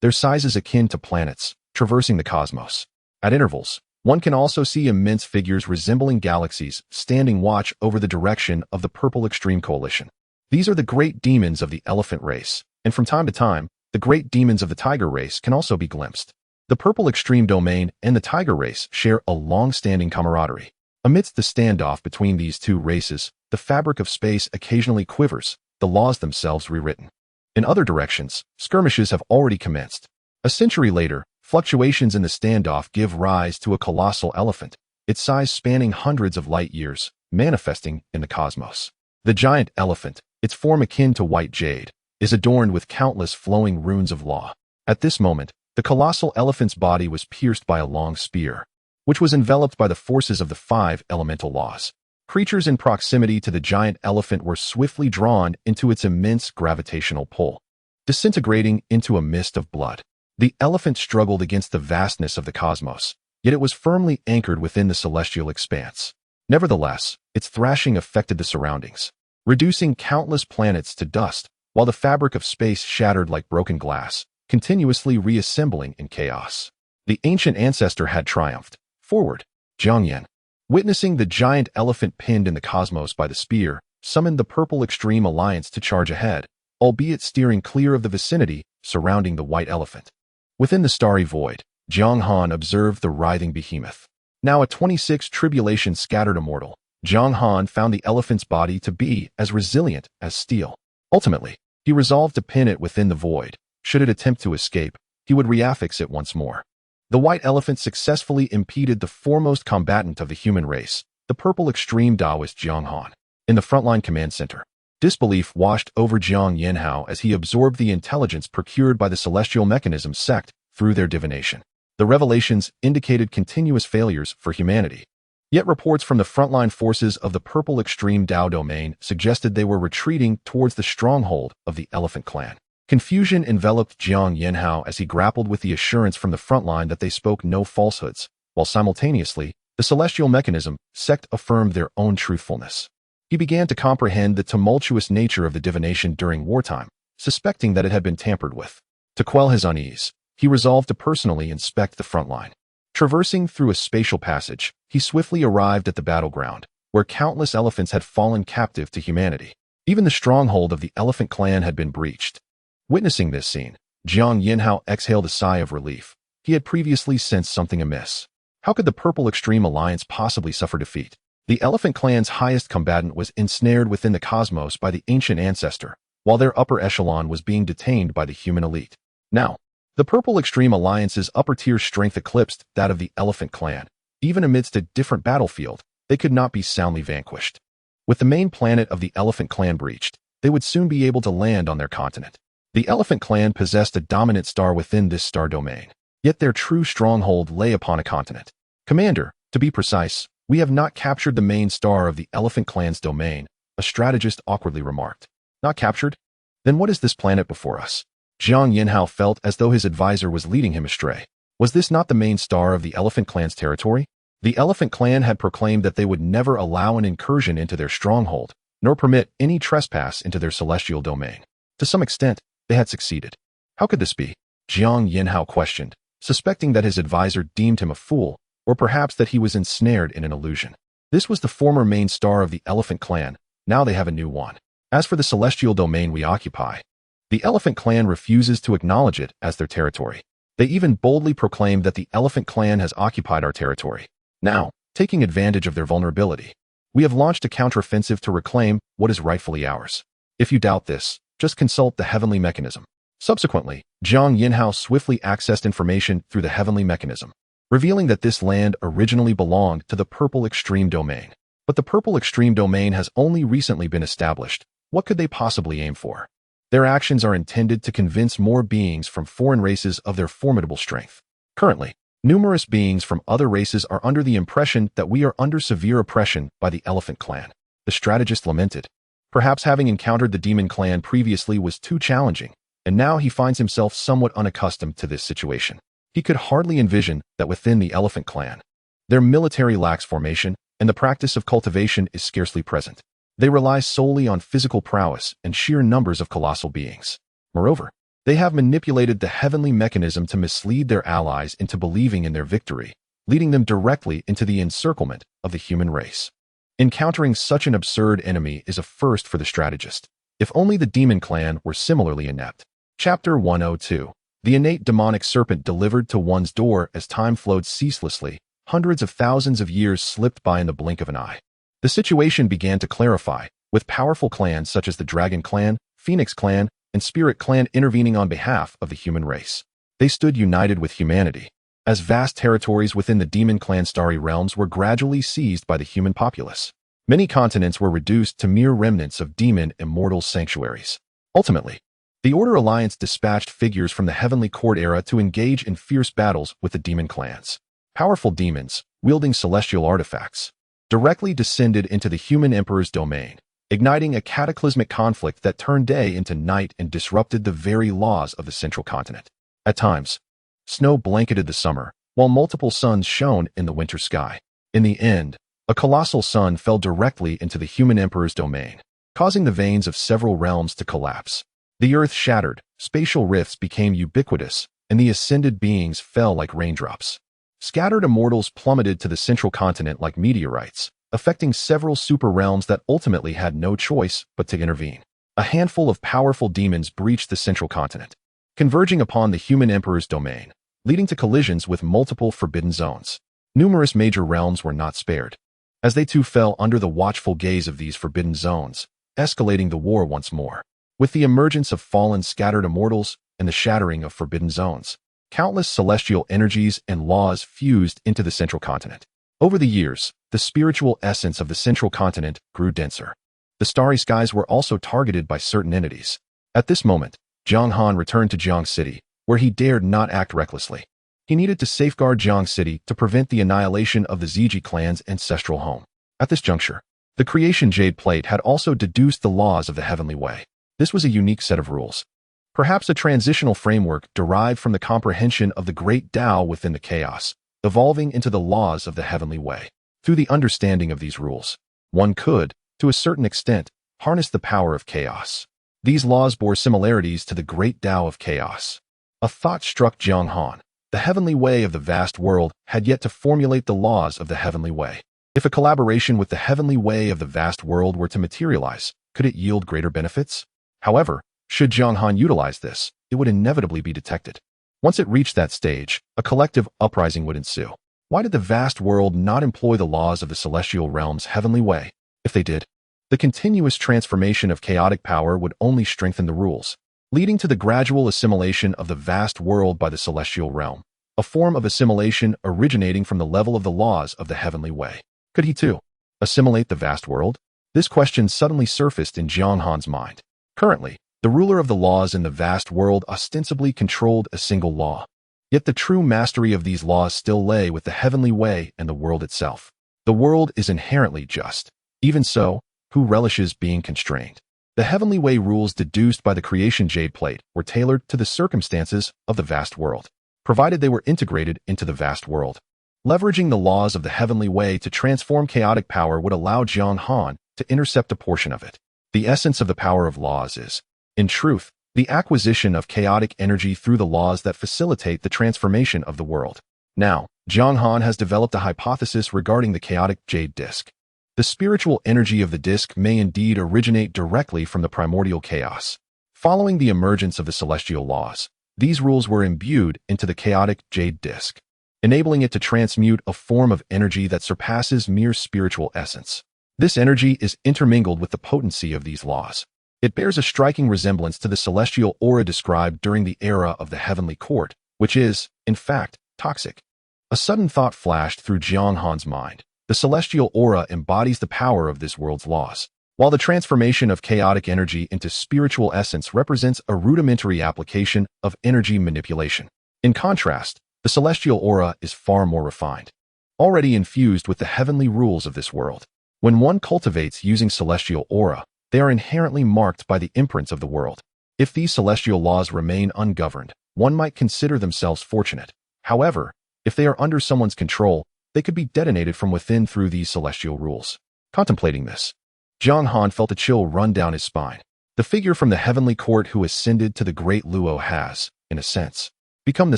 Their size is akin to planets, traversing the cosmos. At intervals, one can also see immense figures resembling galaxies standing watch over the direction of the Purple Extreme Coalition. These are the great demons of the elephant race, and from time to time, the great demons of the tiger race can also be glimpsed. The Purple Extreme Domain and the tiger race share a long-standing camaraderie. Amidst the standoff between these two races, the fabric of space occasionally quivers, the laws themselves rewritten. In other directions, skirmishes have already commenced. A century later, fluctuations in the standoff give rise to a colossal elephant, its size spanning hundreds of light years, manifesting in the cosmos. The giant elephant, its form akin to white jade, is adorned with countless flowing runes of law. At this moment, the colossal elephant's body was pierced by a long spear, which was enveloped by the forces of the 5 elemental laws. Creatures in proximity to the giant elephant were swiftly drawn into its immense gravitational pull, disintegrating into a mist of blood. The elephant struggled against the vastness of the cosmos, yet it was firmly anchored within the celestial expanse. Nevertheless, its thrashing affected the surroundings, reducing countless planets to dust, while the fabric of space shattered like broken glass, continuously reassembling in chaos. The ancient ancestor had triumphed. Forward, Jiang Han, witnessing the giant elephant pinned in the cosmos by the spear, summoned the Purple Extreme Alliance to charge ahead, albeit steering clear of the vicinity surrounding the white elephant. Within the starry void, Jiang Han observed the writhing behemoth. Now a 26 tribulation scattered immortal, Jiang Han found the elephant's body to be as resilient as steel. Ultimately, he resolved to pin it within the void. Should it attempt to escape, he would reaffix it once more. The white elephant successfully impeded the foremost combatant of the human race, the Purple Extreme Taoist Jiang Han. In the frontline command center, disbelief washed over Jiang Han as he absorbed the intelligence procured by the celestial mechanism sect through their divination. The revelations indicated continuous failures for humanity. Yet reports from the frontline forces of the Purple Extreme Dao domain suggested they were retreating towards the stronghold of the Elephant Clan. Confusion enveloped Jiang Han as he grappled with the assurance from the frontline that they spoke no falsehoods, while simultaneously, the celestial mechanism sect affirmed their own truthfulness. He began to comprehend the tumultuous nature of the divination during wartime, suspecting that it had been tampered with. To quell his unease, he resolved to personally inspect the frontline. Traversing through a spatial passage, he swiftly arrived at the battleground, where countless elephants had fallen captive to humanity. Even the stronghold of the Elephant Clan had been breached. Witnessing this scene, Jiang Han exhaled a sigh of relief. He had previously sensed something amiss. How could the Purple Extreme Alliance possibly suffer defeat? The Elephant Clan's highest combatant was ensnared within the cosmos by the ancient ancestor, while their upper echelon was being detained by the human elite. Now, the Purple Extreme Alliance's upper-tier strength eclipsed that of the Elephant Clan. Even amidst a different battlefield, they could not be soundly vanquished. With the main planet of the Elephant Clan breached, they would soon be able to land on their continent. The Elephant Clan possessed a dominant star within this star domain, yet their true stronghold lay upon a continent. Commander, to be precise, we have not captured the main star of the Elephant Clan's domain, a strategist awkwardly remarked. not captured? Then what is this planet before us? Jiang Han felt as though his advisor was leading him astray. Was this not the main star of the Elephant Clan's territory? The Elephant Clan had proclaimed that they would never allow an incursion into their stronghold, nor permit any trespass into their celestial domain. To some extent, they had succeeded. How could this be? Jiang Han questioned, suspecting that his advisor deemed him a fool, or perhaps that he was ensnared in an illusion. This was the former main star of the Elephant Clan. Now they have a new one. As for the celestial domain we occupy, the Elephant Clan refuses to acknowledge it as their territory. They even boldly proclaim that the Elephant Clan has occupied our territory. Now, taking advantage of their vulnerability, we have launched a counteroffensive to reclaim what is rightfully ours. If you doubt this, just consult the heavenly mechanism. Subsequently, Jiang Han swiftly accessed information through the heavenly mechanism, revealing that this land originally belonged to the Purple Extreme Domain. But the Purple Extreme Domain has only recently been established. What could they possibly aim for? Their actions are intended to convince more beings from foreign races of their formidable strength. Currently, numerous beings from other races are under the impression that we are under severe oppression by the Elephant Clan. The strategist lamented. Perhaps having encountered the Demon Clan previously was too challenging, and now he finds himself somewhat unaccustomed to this situation. He could hardly envision that within the Elephant Clan, their military lacks formation, and the practice of cultivation is scarcely present. They rely solely on physical prowess and sheer numbers of colossal beings. Moreover, they have manipulated the heavenly mechanism to mislead their allies into believing in their victory, leading them directly into the encirclement of the human race. Encountering such an absurd enemy is a first for the strategist. If only the Demon Clan were similarly inept. Chapter 102. The innate demonic serpent delivered to one's door as time flowed ceaselessly. Hundreds of thousands of years slipped by in the blink of an eye. The situation began to clarify, with powerful clans such as the Dragon Clan, Phoenix Clan, and Spirit Clan intervening on behalf of the human race. They stood united with humanity, as vast territories within the Demon Clan starry realms were gradually seized by the human populace. Many continents were reduced to mere remnants of demon immortal sanctuaries. Ultimately, the Order Alliance dispatched figures from the Heavenly Court era to engage in fierce battles with the Demon Clans. Powerful demons, wielding celestial artifacts, directly descended into the human emperor's domain, igniting a cataclysmic conflict that turned day into night and disrupted the very laws of the central continent. At times, snow blanketed the summer, while multiple suns shone in the winter sky. In the end, a colossal sun fell directly into the human emperor's domain, causing the veins of several realms to collapse. The earth shattered, spatial rifts became ubiquitous, and the ascended beings fell like raindrops. Scattered immortals plummeted to the central continent like meteorites, affecting several super realms that ultimately had no choice but to intervene. A handful of powerful demons breached the central continent, converging upon the human emperor's domain, leading to collisions with multiple forbidden zones. Numerous major realms were not spared, as they too fell under the watchful gaze of these forbidden zones, escalating the war once more. With the emergence of fallen scattered immortals and the shattering of forbidden zones, countless celestial energies and laws fused into the central continent. Over the years, the spiritual essence of the central continent grew denser. The starry skies were also targeted by certain entities. At this moment, Jiang Han returned to Jiang City, where he dared not act recklessly. He needed to safeguard Jiang City to prevent the annihilation of the Ziji clan's ancestral home. At this juncture, the Creation Jade Plate had also deduced the laws of the Heavenly Way. This was a unique set of rules. Perhaps a transitional framework derived from the comprehension of the great Tao within the chaos, evolving into the laws of the Heavenly Way. Through the understanding of these rules, one could, to a certain extent, harness the power of chaos. These laws bore similarities to the great Tao of chaos. A thought struck Jiang Han. The Heavenly Way of the vast world had yet to formulate the laws of the Heavenly Way. If a collaboration with the Heavenly Way of the vast world were to materialize, could it yield greater benefits? However, should Jiang Han utilize this, it would inevitably be detected. Once it reached that stage, a collective uprising would ensue. Why did the vast world not employ the laws of the celestial realm's heavenly way? If they did, the continuous transformation of chaotic power would only strengthen the rules, leading to the gradual assimilation of the vast world by the celestial realm, a form of assimilation originating from the level of the laws of the heavenly way. Could he too assimilate the vast world? This question suddenly surfaced in Jiang Han's mind. Currently, the ruler of the laws in the vast world ostensibly controlled a single law. Yet the true mastery of these laws still lay with the heavenly way and the world itself. The world is inherently just. Even so, who relishes being constrained? The heavenly way rules deduced by the creation jade plate were tailored to the circumstances of the vast world, provided they were integrated into the vast world. Leveraging the laws of the heavenly way to transform chaotic power would allow Jiang Han to intercept a portion of it. The essence of the power of laws is, in truth, the acquisition of chaotic energy through the laws that facilitate the transformation of the world. Now, Jiang Han has developed a hypothesis regarding the chaotic jade disk. The spiritual energy of the disk may indeed originate directly from the primordial chaos. Following the emergence of the celestial laws, these rules were imbued into the chaotic jade disk, enabling it to transmute a form of energy that surpasses mere spiritual essence. This energy is intermingled with the potency of these laws. It bears a striking resemblance to the celestial aura described during the era of the heavenly court, which is, in fact, toxic. A sudden thought flashed through Jiang Han's mind. The celestial aura embodies the power of this world's laws, while the transformation of chaotic energy into spiritual essence represents a rudimentary application of energy manipulation. In contrast, the celestial aura is far more refined, already infused with the heavenly rules of this world. When one cultivates using celestial aura, they are inherently marked by the imprints of the world. If these celestial laws remain ungoverned, one might consider themselves fortunate. However, if they are under someone's control, they could be detonated from within through these celestial rules. Contemplating this, Jiang Han felt a chill run down his spine. The figure from the heavenly court who ascended to the great Luo has, in a sense, become the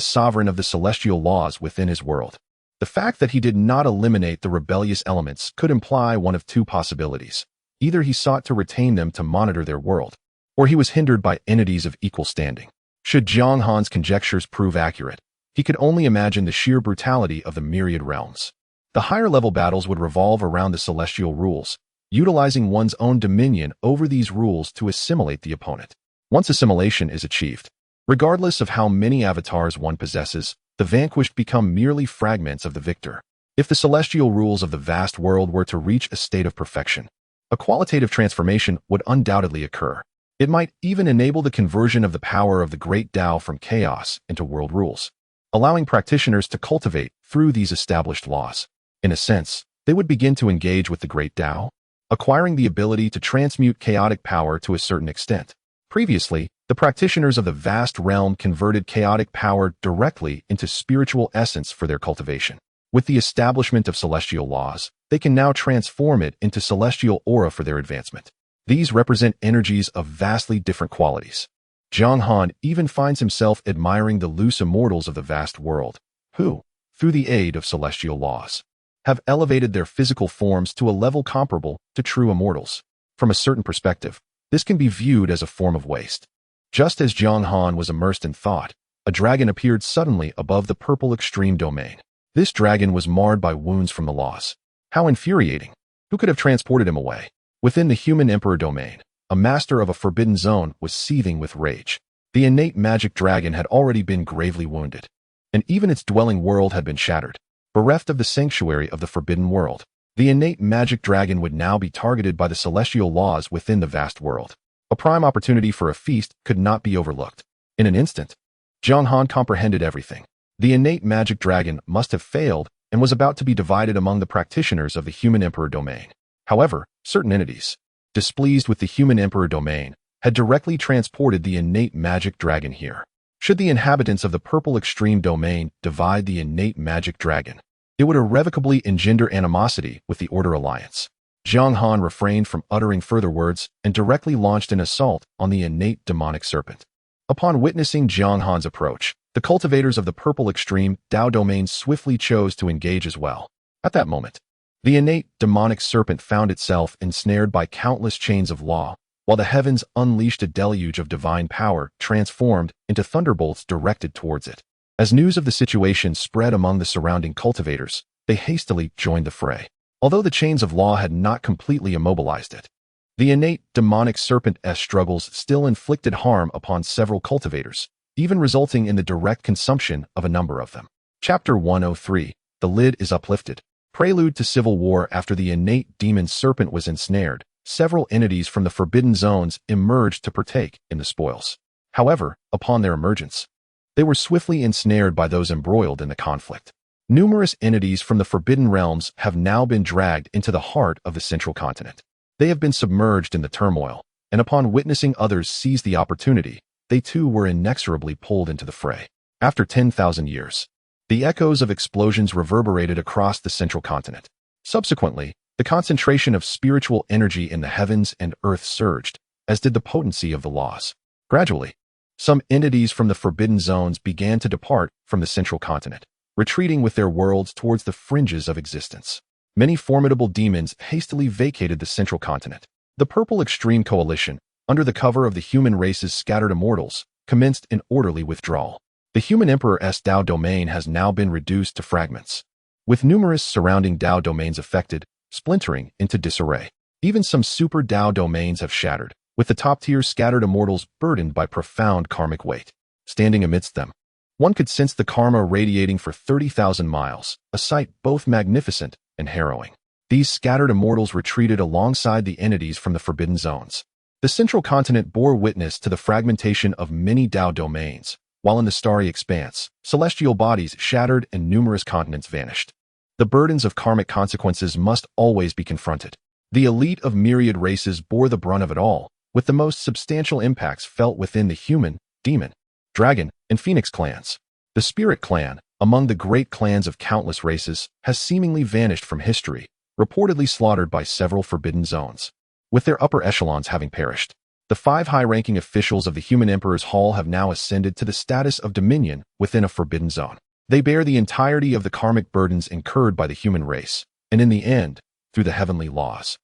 sovereign of the celestial laws within his world. The fact that he did not eliminate the rebellious elements could imply one of two possibilities. Either he sought to retain them to monitor their world, or he was hindered by entities of equal standing. Should Jiang Han's conjectures prove accurate, he could only imagine the sheer brutality of the myriad realms. The higher-level battles would revolve around the celestial rules, utilizing one's own dominion over these rules to assimilate the opponent. Once assimilation is achieved, regardless of how many avatars one possesses, the vanquished become merely fragments of the victor. If the celestial rules of the vast world were to reach a state of perfection, a qualitative transformation would undoubtedly occur. It might even enable the conversion of the power of the great Tao from chaos into world rules, allowing practitioners to cultivate through these established laws. In a sense, they would begin to engage with the great Tao, acquiring the ability to transmute chaotic power to a certain extent. Previously, the practitioners of the vast realm converted chaotic power directly into spiritual essence for their cultivation. With the establishment of celestial laws, they can now transform it into celestial aura for their advancement. These represent energies of vastly different qualities. Jiang Han even finds himself admiring the loose immortals of the vast world, who, through the aid of celestial laws, have elevated their physical forms to a level comparable to true immortals. From a certain perspective, this can be viewed as a form of waste. Just as Jiang Han was immersed in thought, a dragon appeared suddenly above the purple extreme domain. This dragon was marred by wounds from the laws. How infuriating! Who could have transported him away? Within the human emperor domain, a master of a forbidden zone was seething with rage. The innate magic dragon had already been gravely wounded, and even its dwelling world had been shattered. Bereft of the sanctuary of the forbidden world, the innate magic dragon would now be targeted by the celestial laws within the vast world. A prime opportunity for a feast could not be overlooked. In an instant, Jiang Han comprehended everything. The innate magic dragon must have failed and was about to be divided among the practitioners of the human emperor domain. However, certain entities, displeased with the human emperor domain, had directly transported the innate magic dragon here. Should the inhabitants of the purple extreme domain divide the innate magic dragon, it would irrevocably engender animosity with the Order Alliance. Jiang Han refrained from uttering further words and directly launched an assault on the innate demonic serpent. Upon witnessing Jiang Han's approach, the cultivators of the purple extreme Dao domain swiftly chose to engage as well. At that moment, the innate demonic serpent found itself ensnared by countless chains of law, while the heavens unleashed a deluge of divine power transformed into thunderbolts directed towards it. As news of the situation spread among the surrounding cultivators, they hastily joined the fray. Although the chains of law had not completely immobilized it, the innate demonic serpent's struggles still inflicted harm upon several cultivators, even resulting in the direct consumption of a number of them. Chapter 103, The Lid is Uplifted. Prelude to civil war. After the innate demon serpent was ensnared, several entities from the forbidden zones emerged to partake in the spoils. However, upon their emergence, they were swiftly ensnared by those embroiled in the conflict. Numerous entities from the forbidden realms have now been dragged into the heart of the central continent. They have been submerged in the turmoil, and upon witnessing others seize the opportunity, they too were inexorably pulled into the fray. After 10,000 years, the echoes of explosions reverberated across the central continent. Subsequently, the concentration of spiritual energy in the heavens and earth surged, as did the potency of the laws. Gradually, some entities from the forbidden zones began to depart from the central continent, retreating with their worlds towards the fringes of existence. Many formidable demons hastily vacated the central continent. The Purple Extreme Coalition, under the cover of the human race's scattered immortals, commenced an orderly withdrawal. The human emperor's Dao domain has now been reduced to fragments, with numerous surrounding Dao domains affected, splintering into disarray. Even some super Dao domains have shattered, with the top-tier scattered immortals burdened by profound karmic weight. Standing amidst them, one could sense the karma radiating for 30,000 miles, a sight both magnificent and harrowing. These scattered immortals retreated alongside the entities from the forbidden zones. The central continent bore witness to the fragmentation of many Dao domains, while in the starry expanse, celestial bodies shattered and numerous continents vanished. The burdens of karmic consequences must always be confronted. The elite of myriad races bore the brunt of it all, with the most substantial impacts felt within the human, demon, dragon, and phoenix clans. The spirit clan, among the great clans of countless races, has seemingly vanished from history, reportedly slaughtered by several forbidden zones, with their upper echelons having perished. The 5 high-ranking officials of the Human Emperor's Hall have now ascended to the status of dominion within a forbidden zone. They bear the entirety of the karmic burdens incurred by the human race, and in the end, through the heavenly laws.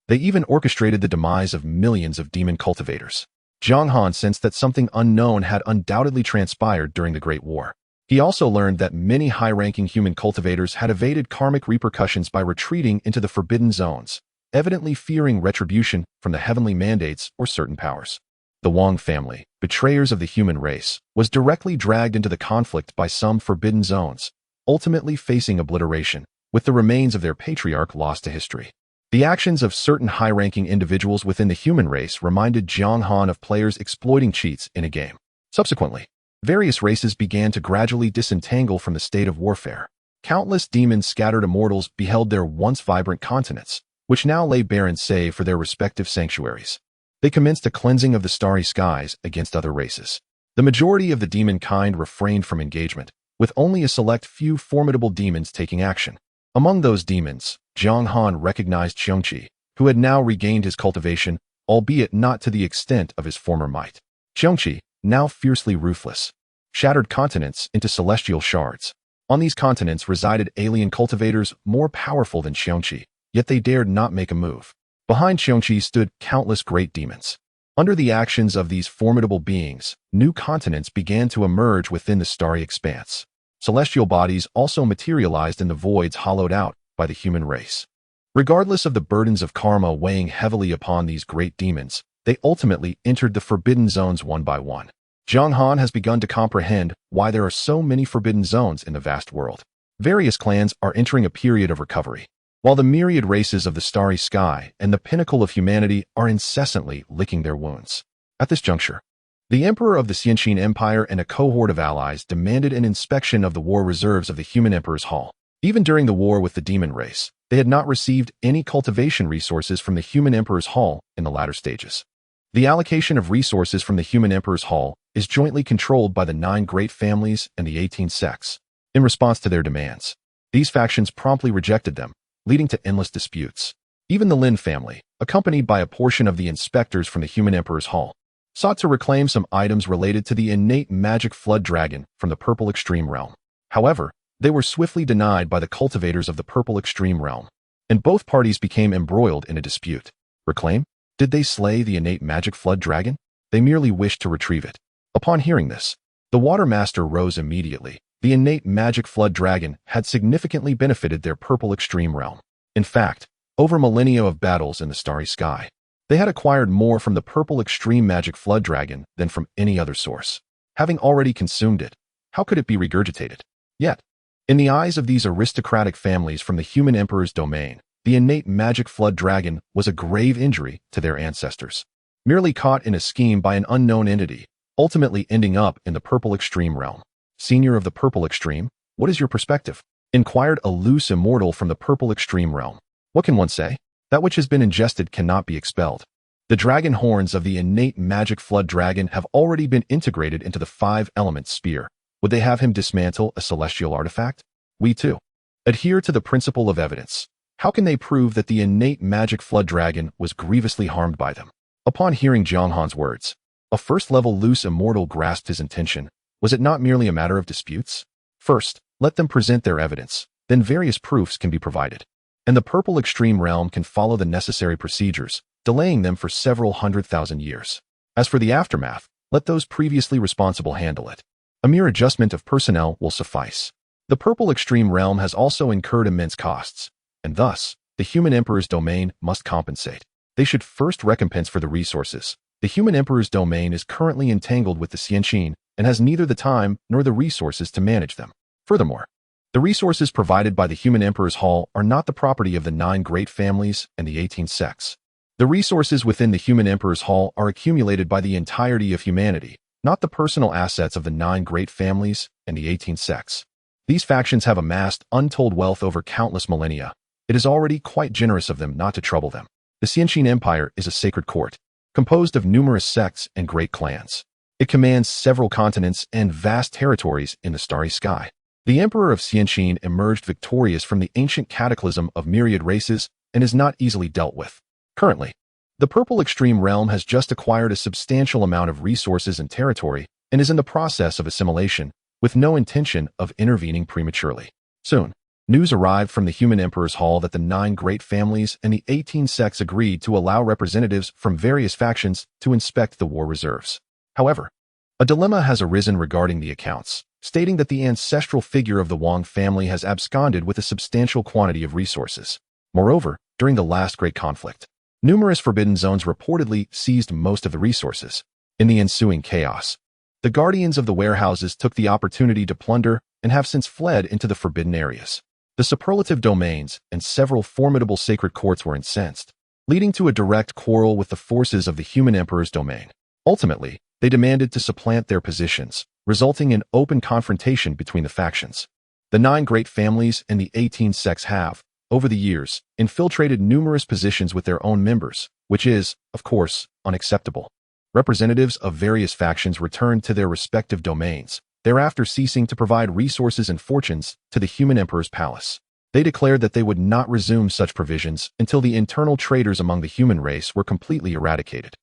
They even orchestrated the demise of millions of demon cultivators. Jiang Han sensed that something unknown had undoubtedly transpired during the Great War. He also learned that many high-ranking human cultivators had evaded karmic repercussions by retreating into the forbidden zones, evidently fearing retribution from the heavenly mandates or certain powers. The Wang family, betrayers of the human race, was directly dragged into the conflict by some forbidden zones, ultimately facing obliteration, with the remains of their patriarch lost to history. The actions of certain high-ranking individuals within the human race reminded Jiang Han of players exploiting cheats in a game. Subsequently, various races began to gradually disentangle from the state of warfare. Countless demon-scattered immortals beheld their once vibrant continents, which now lay barren save for their respective sanctuaries. They commenced a cleansing of the starry skies against other races. The majority of the demon kind refrained from engagement, with only a select few formidable demons taking action. Among those demons, Jiang Han recognized Xiongqi, who had now regained his cultivation, albeit not to the extent of his former might. Xiongqi, now fiercely ruthless, shattered continents into celestial shards. On these continents resided alien cultivators more powerful than Xiongqi, yet they dared not make a move. Behind Xiongqi stood countless great demons. Under the actions of these formidable beings, new continents began to emerge within the starry expanse. Celestial bodies also materialized in the voids hollowed out by the human race. Regardless of the burdens of karma weighing heavily upon these great demons, they ultimately entered the forbidden zones one by one. Jiang Han has begun to comprehend why there are so many forbidden zones in the vast world. Various clans are entering a period of recovery, while the myriad races of the starry sky and the pinnacle of humanity are incessantly licking their wounds. At this juncture, the Emperor of the Xianqin Empire and a cohort of allies demanded an inspection of the war reserves of the Human Emperor's Hall. Even during the war with the demon race, they had not received any cultivation resources from the Human Emperor's Hall in the latter stages. The allocation of resources from the Human Emperor's Hall is jointly controlled by the 9 great families and the 18 sects. In response to their demands, these factions promptly rejected them, leading to endless disputes. Even the Lin family, accompanied by a portion of the inspectors from the Human Emperor's Hall, sought to reclaim some items related to the innate magic flood dragon from the Purple Extreme Realm. However, they were swiftly denied by the cultivators of the Purple Extreme Realm, and both parties became embroiled in a dispute. Reclaim? Did they slay the innate magic flood dragon? They merely wished to retrieve it. Upon hearing this, the Water Master rose immediately. The innate magic flood dragon had significantly benefited their Purple Extreme Realm. In fact, over millennia of battles in the starry sky, they had acquired more from the Purple Extreme Magic Flood Dragon than from any other source. Having already consumed it, how could it be regurgitated? Yet, in the eyes of these aristocratic families from the Human Emperor's domain, the innate Magic Flood Dragon was a grave injury to their ancestors. Merely caught in a scheme by an unknown entity, ultimately ending up in the Purple Extreme Realm. Senior of the Purple Extreme, what is your perspective? Inquired a loose immortal from the Purple Extreme Realm. What can one say? That which has been ingested cannot be expelled. The dragon horns of the innate magic flood dragon have already been integrated into the 5-element spear. Would they have him dismantle a celestial artifact? We too adhere to the principle of evidence. How can they prove that the innate magic flood dragon was grievously harmed by them? Upon hearing Jiang Han's words, a first-level loose immortal grasped his intention. Was it not merely a matter of disputes? First, let them present their evidence, then various proofs can be provided. And the purple extreme realm can follow the necessary procedures, delaying them for several 100,000 years. As for the aftermath, let those previously responsible handle it. A mere adjustment of personnel will suffice. The purple extreme realm has also incurred immense costs, and thus, the human emperor's domain must compensate. They should first recompense for the resources. The human emperor's domain is currently entangled with the Xianqin and has neither the time nor the resources to manage them. Furthermore, the resources provided by the human emperor's hall are not the property of the 9 great families and the 18 sects. The resources within the human emperor's hall are accumulated by the entirety of humanity, not the personal assets of the 9 great families and the 18 sects. These factions have amassed untold wealth over countless millennia. It is already quite generous of them not to trouble them. The Xianqin Empire is a sacred court, composed of numerous sects and great clans. It commands several continents and vast territories in the starry sky. The Emperor of Xianqin emerged victorious from the ancient cataclysm of myriad races and is not easily dealt with. Currently, the Purple Extreme Realm has just acquired a substantial amount of resources and territory and is in the process of assimilation, with no intention of intervening prematurely. Soon, news arrived from the Human Emperor's Hall that the 9 great families and the 18 sects agreed to allow representatives from various factions to inspect the war reserves. However, a dilemma has arisen regarding the accounts, stating that the ancestral figure of the Wang family has absconded with a substantial quantity of resources. Moreover, during the last great conflict, numerous forbidden zones reportedly seized most of the resources. In the ensuing chaos, the guardians of the warehouses took the opportunity to plunder and have since fled into the forbidden areas. The superlative domains and several formidable sacred courts were incensed, leading to a direct quarrel with the forces of the human emperor's domain. Ultimately, they demanded to supplant their positions, resulting in open confrontation between the factions. The 9 great families and the 18 sects have, over the years, infiltrated numerous positions with their own members, which is, of course, unacceptable. Representatives of various factions returned to their respective domains, thereafter ceasing to provide resources and fortunes to the human emperor's palace. They declared that they would not resume such provisions until the internal traitors among the human race were completely eradicated.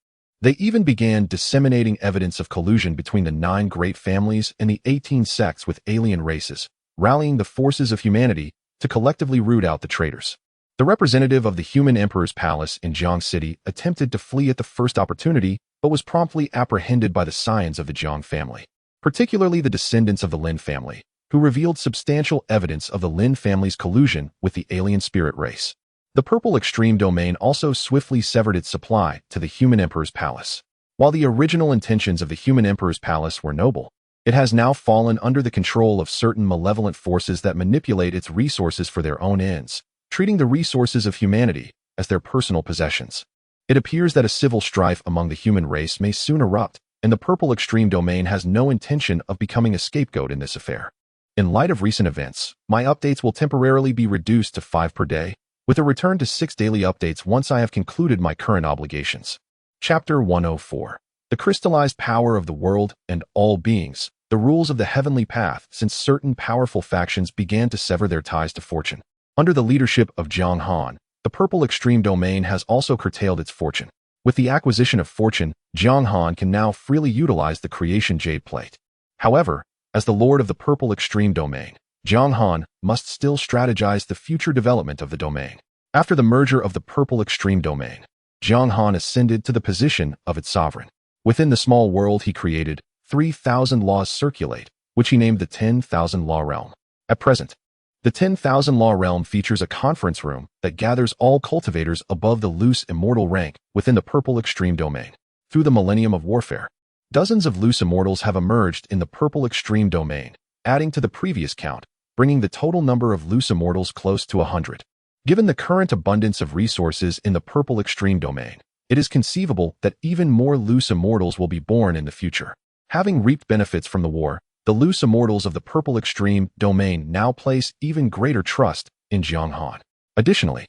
They even began disseminating evidence of collusion between the 9 great families and the 18 sects with alien races, rallying the forces of humanity to collectively root out the traitors. The representative of the human emperor's palace in Jiang City attempted to flee at the first opportunity, but was promptly apprehended by the scions of the Jiang family, particularly the descendants of the Lin family, who revealed substantial evidence of the Lin family's collusion with the alien spirit race. The Purple Extreme Domain also swiftly severed its supply to the human emperor's palace. While the original intentions of the human emperor's palace were noble, it has now fallen under the control of certain malevolent forces that manipulate its resources for their own ends, treating the resources of humanity as their personal possessions. It appears that a civil strife among the human race may soon erupt, and the Purple Extreme Domain has no intention of becoming a scapegoat in this affair. In light of recent events, my updates will temporarily be reduced to 5 per day, with a return to 6 daily updates once I have concluded my current obligations. Chapter 104. The crystallized power of the world and all beings, the rules of the heavenly path since certain powerful factions began to sever their ties to fortune. Under the leadership of Jiang Han, the Purple Extreme Domain has also curtailed its fortune. With the acquisition of fortune, Jiang Han can now freely utilize the Creation Jade Plate. However, as the Lord of the Purple Extreme Domain, Jiang Han must still strategize the future development of the domain. After the merger of the Purple Extreme Domain, Jiang Han ascended to the position of its sovereign. Within the small world he created, 3,000 laws circulate, which he named the 10,000 Law Realm. At present, the 10,000 Law Realm features a conference room that gathers all cultivators above the loose immortal rank within the Purple Extreme Domain. Through the millennium of warfare, dozens of loose immortals have emerged in the Purple Extreme Domain, adding to the previous count, bringing the total number of loose immortals close to 100. Given the current abundance of resources in the Purple Extreme Domain, it is conceivable that even more loose immortals will be born in the future. Having reaped benefits from the war, the loose immortals of the Purple Extreme Domain now place even greater trust in Jiang Han. Additionally,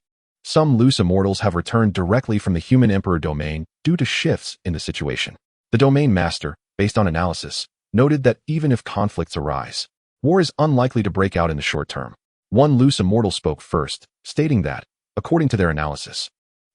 Some loose immortals have returned directly from the human emperor domain due to shifts in the situation. The domain master, based on analysis, noted that even if conflicts arise, war is unlikely to break out in the short term. One loose immortal spoke first, stating that, according to their analysis,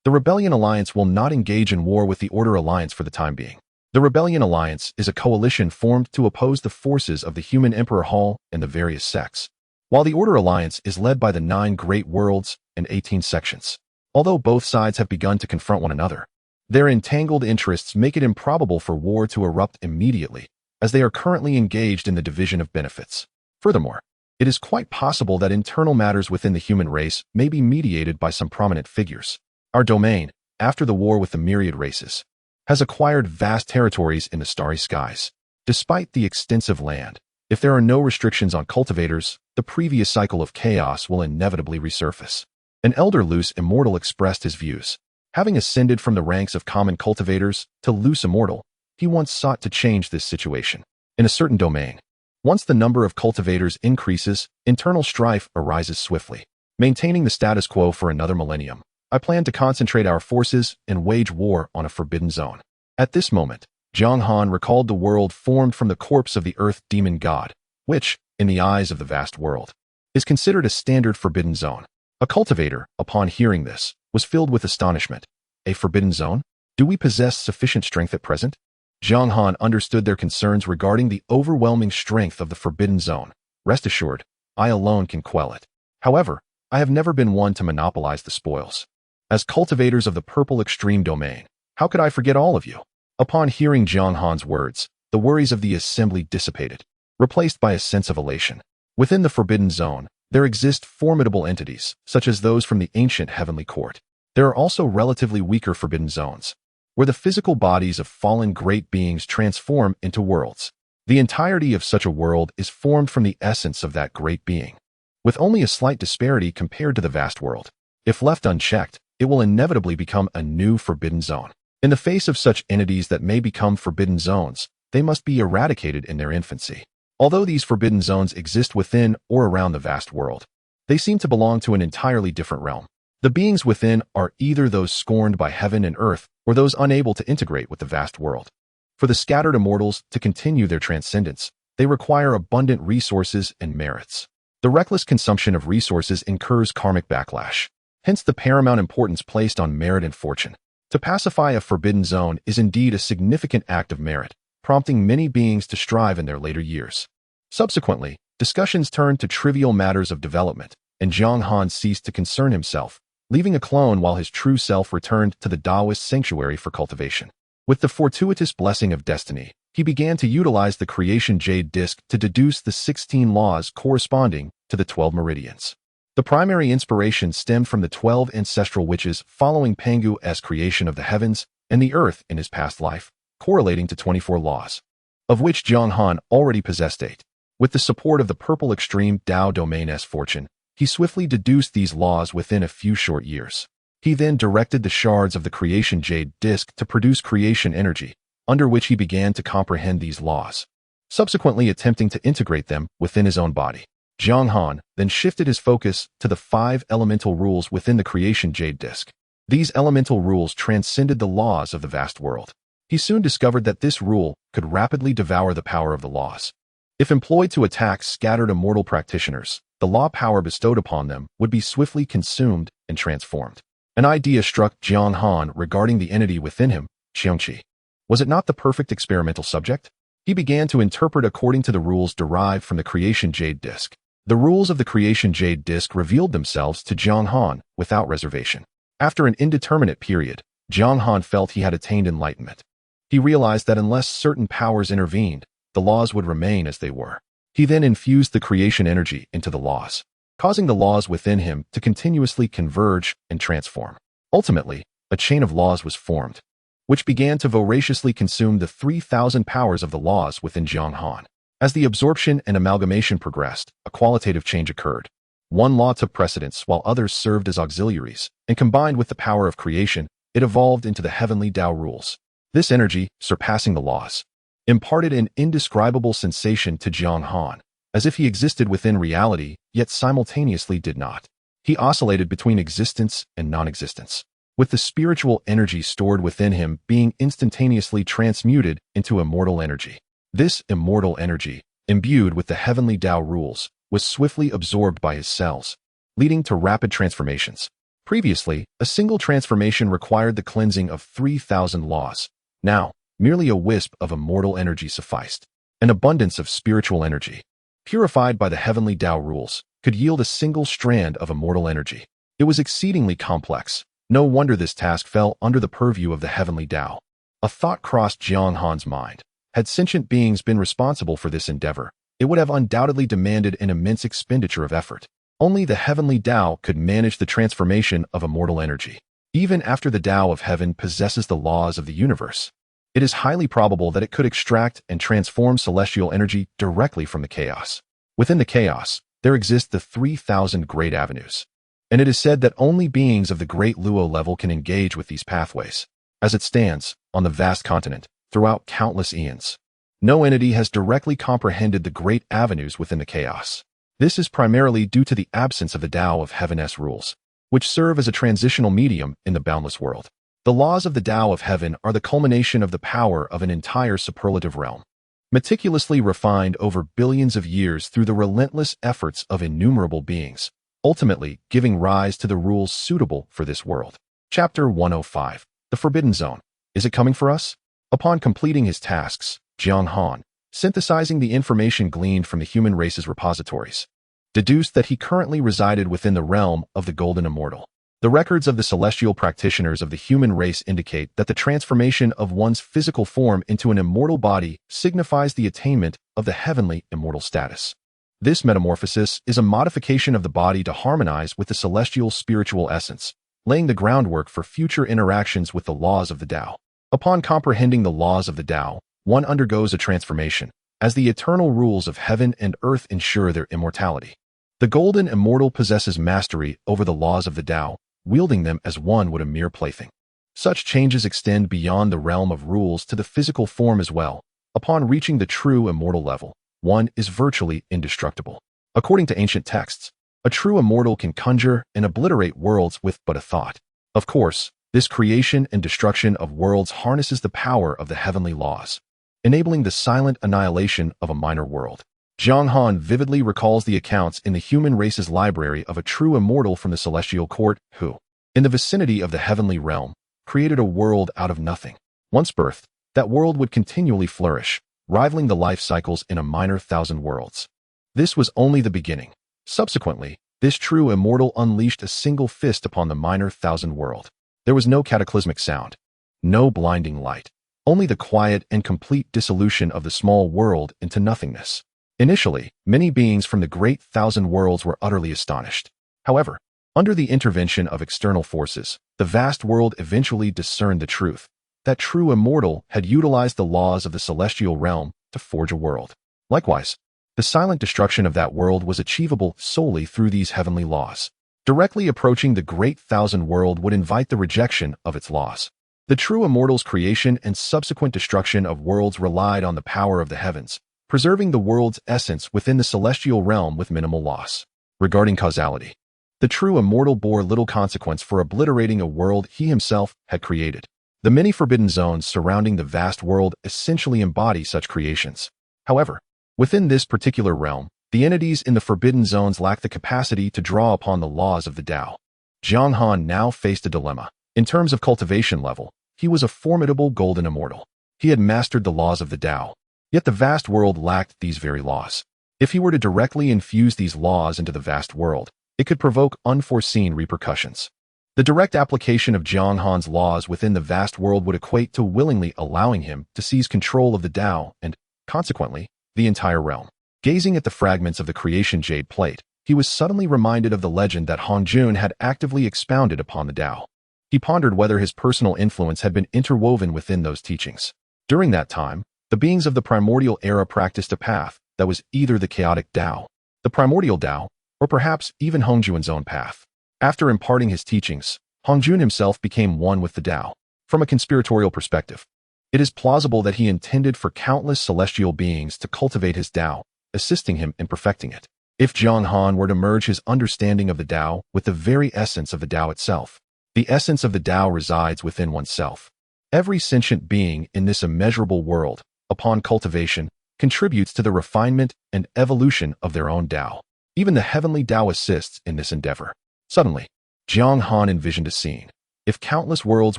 the Rebellion Alliance will not engage in war with the Order Alliance for the time being. The Rebellion Alliance is a coalition formed to oppose the forces of the human Emperor Hall and the various sects, while the Order Alliance is led by the 9 Great Worlds and 18 sections. Although both sides have begun to confront one another, their entangled interests make it improbable for war to erupt immediately, as they are currently engaged in the division of benefits. Furthermore, it is quite possible that internal matters within the human race may be mediated by some prominent figures. Our domain, after the war with the myriad races, has acquired vast territories in the starry skies. Despite the extensive land, if there are no restrictions on cultivators, the previous cycle of chaos will inevitably resurface. An elder loose immortal expressed his views. Having ascended from the ranks of common cultivators to loose immortal, he once sought to change this situation. In a certain domain, once the number of cultivators increases, internal strife arises swiftly. Maintaining the status quo for another millennium, I plan to concentrate our forces and wage war on a forbidden zone. At this moment, Jiang Han recalled the world formed from the corpse of the earth demon god, which, in the eyes of the vast world, is considered a standard forbidden zone. A cultivator, upon hearing this, was filled with astonishment. A forbidden zone? Do we possess sufficient strength at present? Jiang Han understood their concerns regarding the overwhelming strength of the forbidden zone. Rest assured, I alone can quell it. However, I have never been one to monopolize the spoils. As cultivators of the purple extreme domain, how could I forget all of you? Upon hearing Jiang Han's words, the worries of the assembly dissipated, replaced by a sense of elation. Within the forbidden zone, there exist formidable entities, such as those from the ancient heavenly court. There are also relatively weaker forbidden zones, where the physical bodies of fallen great beings transform into worlds. The entirety of such a world is formed from the essence of that great being, with only a slight disparity compared to the vast world. If left unchecked, it will inevitably become a new forbidden zone. In the face of such entities that may become forbidden zones, they must be eradicated in their infancy. Although these forbidden zones exist within or around the vast world, they seem to belong to an entirely different realm. The beings within are either those scorned by heaven and earth or those unable to integrate with the vast world. For the scattered immortals to continue their transcendence, they require abundant resources and merits. The reckless consumption of resources incurs karmic backlash. Hence the paramount importance placed on merit and fortune. To pacify a forbidden zone is indeed a significant act of merit, prompting many beings to strive in their later years. Subsequently, discussions turned to trivial matters of development, and Jiang Han ceased to concern himself, leaving a clone while his true self returned to the Taoist sanctuary for cultivation. With the fortuitous blessing of destiny, he began to utilize the creation jade disc to deduce the 16 laws corresponding to the 12 meridians. The primary inspiration stemmed from the 12 ancestral witches following Pangu's creation of the heavens and the earth in his past life, correlating to 24 laws, of which Jiang Han already possessed 8. With the support of the purple extreme Tao domain's fortune, he swiftly deduced these laws within a few short years. He then directed the shards of the creation jade disc to produce creation energy, under which he began to comprehend these laws, subsequently attempting to integrate them within his own body. Jiang Han then shifted his focus to the 5 elemental rules within the creation jade disc. These elemental rules transcended the laws of the vast world. He soon discovered that this rule could rapidly devour the power of the laws. If employed to attack scattered immortal practitioners, the law power bestowed upon them would be swiftly consumed and transformed. An idea struck Jiang Han regarding the entity within him, Qiongqi. Was it not the perfect experimental subject? He began to interpret according to the rules derived from the creation jade disc. The rules of the creation jade disc revealed themselves to Jiang Han without reservation. After an indeterminate period, Jiang Han felt he had attained enlightenment. He realized that unless certain powers intervened, the laws would remain as they were. He then infused the creation energy into the laws, causing the laws within him to continuously converge and transform. Ultimately, a chain of laws was formed, which began to voraciously consume the 3,000 powers of the laws within Jiang Han. As the absorption and amalgamation progressed, a qualitative change occurred. One law took precedence while others served as auxiliaries, and combined with the power of creation, it evolved into the heavenly Tao rules. This energy, surpassing the laws, imparted an indescribable sensation to Jiang Han, as if he existed within reality, yet simultaneously did not. He oscillated between existence and non-existence, with the spiritual energy stored within him being instantaneously transmuted into immortal energy. This immortal energy, imbued with the heavenly Tao rules, was swiftly absorbed by his cells, leading to rapid transformations. Previously, a single transformation required the cleansing of 3,000 laws. Now, merely a wisp of immortal energy sufficed. An abundance of spiritual energy, purified by the heavenly Tao rules, could yield a single strand of immortal energy. It was exceedingly complex. No wonder this task fell under the purview of the heavenly Tao. A thought crossed Jiang Han's mind. Had sentient beings been responsible for this endeavor, it would have undoubtedly demanded an immense expenditure of effort. Only the heavenly Tao could manage the transformation of immortal energy. Even after the Tao of heaven possesses the laws of the universe, it is highly probable that it could extract and transform celestial energy directly from the chaos. Within the chaos, there exist the 3,000 great avenues, and it is said that only beings of the great Luo level can engage with these pathways. As it stands, on the vast continent, throughout countless eons, no entity has directly comprehended the great avenues within the chaos. This is primarily due to the absence of the Tao of Heaven's rules, which serve as a transitional medium in the boundless world. The laws of the Tao of Heaven are the culmination of the power of an entire superlative realm, meticulously refined over billions of years through the relentless efforts of innumerable beings, ultimately giving rise to the rules suitable for this world. Chapter 105. The Forbidden Zone. Is it coming for us? Upon completing his tasks, Jiang Han, synthesizing the information gleaned from the human race's repositories, deduced that he currently resided within the realm of the Golden Immortal. The records of the celestial practitioners of the human race indicate that the transformation of one's physical form into an immortal body signifies the attainment of the heavenly immortal status. This metamorphosis is a modification of the body to harmonize with the celestial spiritual essence, laying the groundwork for future interactions with the laws of the Tao. Upon comprehending the laws of the Tao, one undergoes a transformation, as the eternal rules of heaven and earth ensure their immortality. The Golden Immortal possesses mastery over the laws of the Tao, wielding them as one would a mere plaything. Such changes extend beyond the realm of rules to the physical form as well. Upon reaching the true immortal level, one is virtually indestructible. According to ancient texts, a true immortal can conjure and obliterate worlds with but a thought. Of course, this creation and destruction of worlds harnesses the power of the heavenly laws, enabling the silent annihilation of a minor world. Jiang Han vividly recalls the accounts in the human race's library of a true immortal from the celestial court who, in the vicinity of the heavenly realm, created a world out of nothing. Once birthed, that world would continually flourish, rivaling the life cycles in a minor thousand worlds. This was only the beginning. Subsequently, this true immortal unleashed a single fist upon the minor thousand world. There was no cataclysmic sound, no blinding light, only the quiet and complete dissolution of the small world into nothingness. Initially, many beings from the great thousand worlds were utterly astonished. However, under the intervention of external forces, the vast world eventually discerned the truth. That true immortal had utilized the laws of the celestial realm to forge a world. Likewise, the silent destruction of that world was achievable solely through these heavenly laws. Directly approaching the great thousand world would invite the rejection of its laws. The true immortal's creation and subsequent destruction of worlds relied on the power of the heavens, preserving the world's essence within the celestial realm with minimal loss. Regarding causality, the true immortal bore little consequence for obliterating a world he himself had created. The many forbidden zones surrounding the vast world essentially embody such creations. However, within this particular realm, the entities in the forbidden zones lack the capacity to draw upon the laws of the Tao. Jiang Han now faced a dilemma. In terms of cultivation level, he was a formidable golden immortal. He had mastered the laws of the Tao, yet the vast world lacked these very laws. If he were to directly infuse these laws into the vast world, it could provoke unforeseen repercussions. The direct application of Jiang Han's laws within the vast world would equate to willingly allowing him to seize control of the Tao and, consequently, the entire realm. Gazing at the fragments of the creation jade plate, he was suddenly reminded of the legend that Hongjun had actively expounded upon the Tao. He pondered whether his personal influence had been interwoven within those teachings. During that time, the beings of the primordial era practiced a path that was either the chaotic Tao, the primordial Tao, or perhaps even Hongjun's own path. After imparting his teachings, Hongjun himself became one with the Tao. From a conspiratorial perspective, it is plausible that he intended for countless celestial beings to cultivate his Tao, assisting him in perfecting it. if Jiang Han were to merge his understanding of the Tao with the very essence of the Tao itself. The essence of the Tao resides within oneself. Every sentient being in this immeasurable world, upon cultivation, contributes to the refinement and evolution of their own Tao. Even the heavenly Tao assists in this endeavor. Suddenly, Jiang Han envisioned a scene. If countless worlds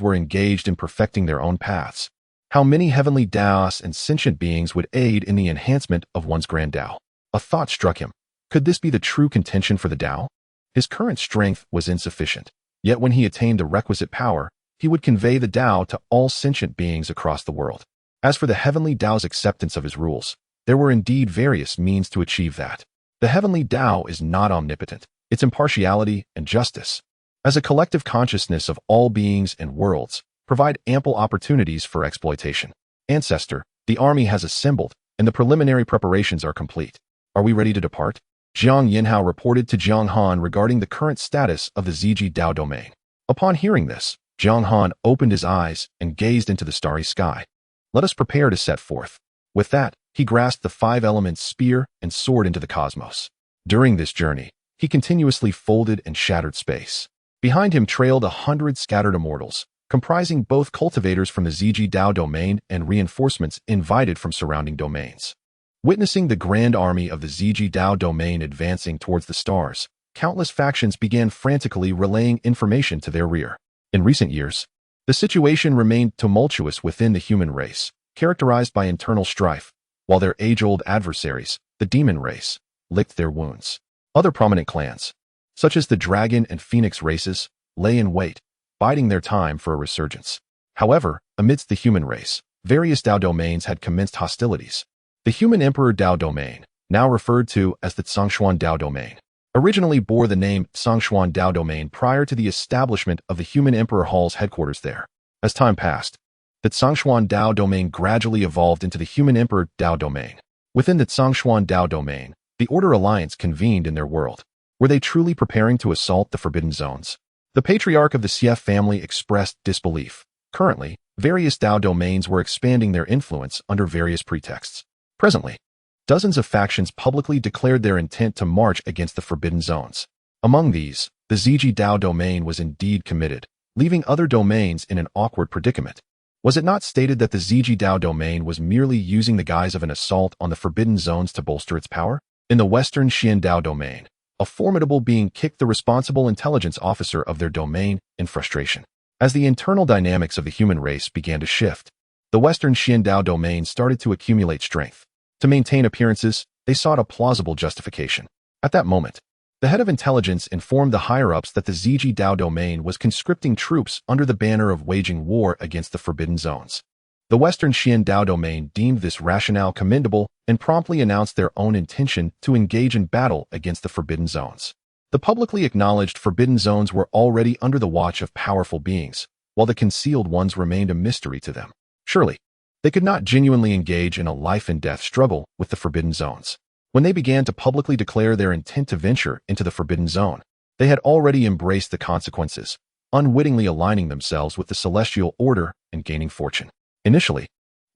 were engaged in perfecting their own paths, how many heavenly Taos and sentient beings would aid in the enhancement of one's grand Tao? A thought struck him. Could this be the true contention for the Tao? His current strength was insufficient, yet when he attained the requisite power, he would convey the Tao to all sentient beings across the world. As for the heavenly Tao's acceptance of his rules, there were indeed various means to achieve that. The heavenly Tao is not omnipotent. Its impartiality and justice, as a collective consciousness of all beings and worlds, provide ample opportunities for exploitation. Ancestor, the army has assembled, and the preliminary preparations are complete. Are we ready to depart? Jiang Yinhao reported to Jiang Han regarding the current status of the Ziji Dao domain. Upon hearing this, Jiang Han opened his eyes and gazed into the starry sky. Let us prepare to set forth. With that, he grasped the 5 elements spear and soared into the cosmos. During this journey, he continuously folded and shattered space. Behind him trailed 100 scattered immortals, comprising both cultivators from the Ziji Dao domain and reinforcements invited from surrounding domains. Witnessing the grand army of the Ziji Dao domain advancing towards the stars, countless factions began frantically relaying information to their rear. In recent years, the situation remained tumultuous within the human race, characterized by internal strife, while their age-old adversaries, the demon race, licked their wounds. Other prominent clans, such as the dragon and phoenix races, lay in wait, biding their time for a resurgence. However, amidst the human race, various Dao domains had commenced hostilities. The human emperor Dao domain, now referred to as the Zhongshuan Dao domain, originally bore the name Zhongshuan Dao domain prior to the establishment of the human emperor Hall's headquarters there. As time passed, the Zhongshuan Dao domain gradually evolved into the human emperor Dao domain. Within the Zhongshuan Dao domain, the Order Alliance convened in their world. Were they truly preparing to assault the Forbidden Zones? The patriarch of the Xie family expressed disbelief. Currently, various Dao domains were expanding their influence under various pretexts. Presently, dozens of factions publicly declared their intent to march against the Forbidden Zones. Among these, the Ziji Dao domain was indeed committed, leaving other domains in an awkward predicament. Was it not stated that the Ziji Dao domain was merely using the guise of an assault on the Forbidden Zones to bolster its power? In the Western Xian Dao domain, a formidable being kicked the responsible intelligence officer of their domain in frustration. As the internal dynamics of the human race began to shift, the Western Xian Dao domain started to accumulate strength. To maintain appearances, they sought a plausible justification. At that moment, the head of intelligence informed the higher-ups that the Ziji Dao domain was conscripting troops under the banner of waging war against the Forbidden Zones. The Western Xian Dao domain deemed this rationale commendable and promptly announced their own intention to engage in battle against the Forbidden Zones. The publicly acknowledged Forbidden Zones were already under the watch of powerful beings, while the concealed ones remained a mystery to them. Surely, they could not genuinely engage in a life-and-death struggle with the Forbidden Zones. When they began to publicly declare their intent to venture into the Forbidden Zone, they had already embraced the consequences, unwittingly aligning themselves with the celestial order and gaining fortune. Initially,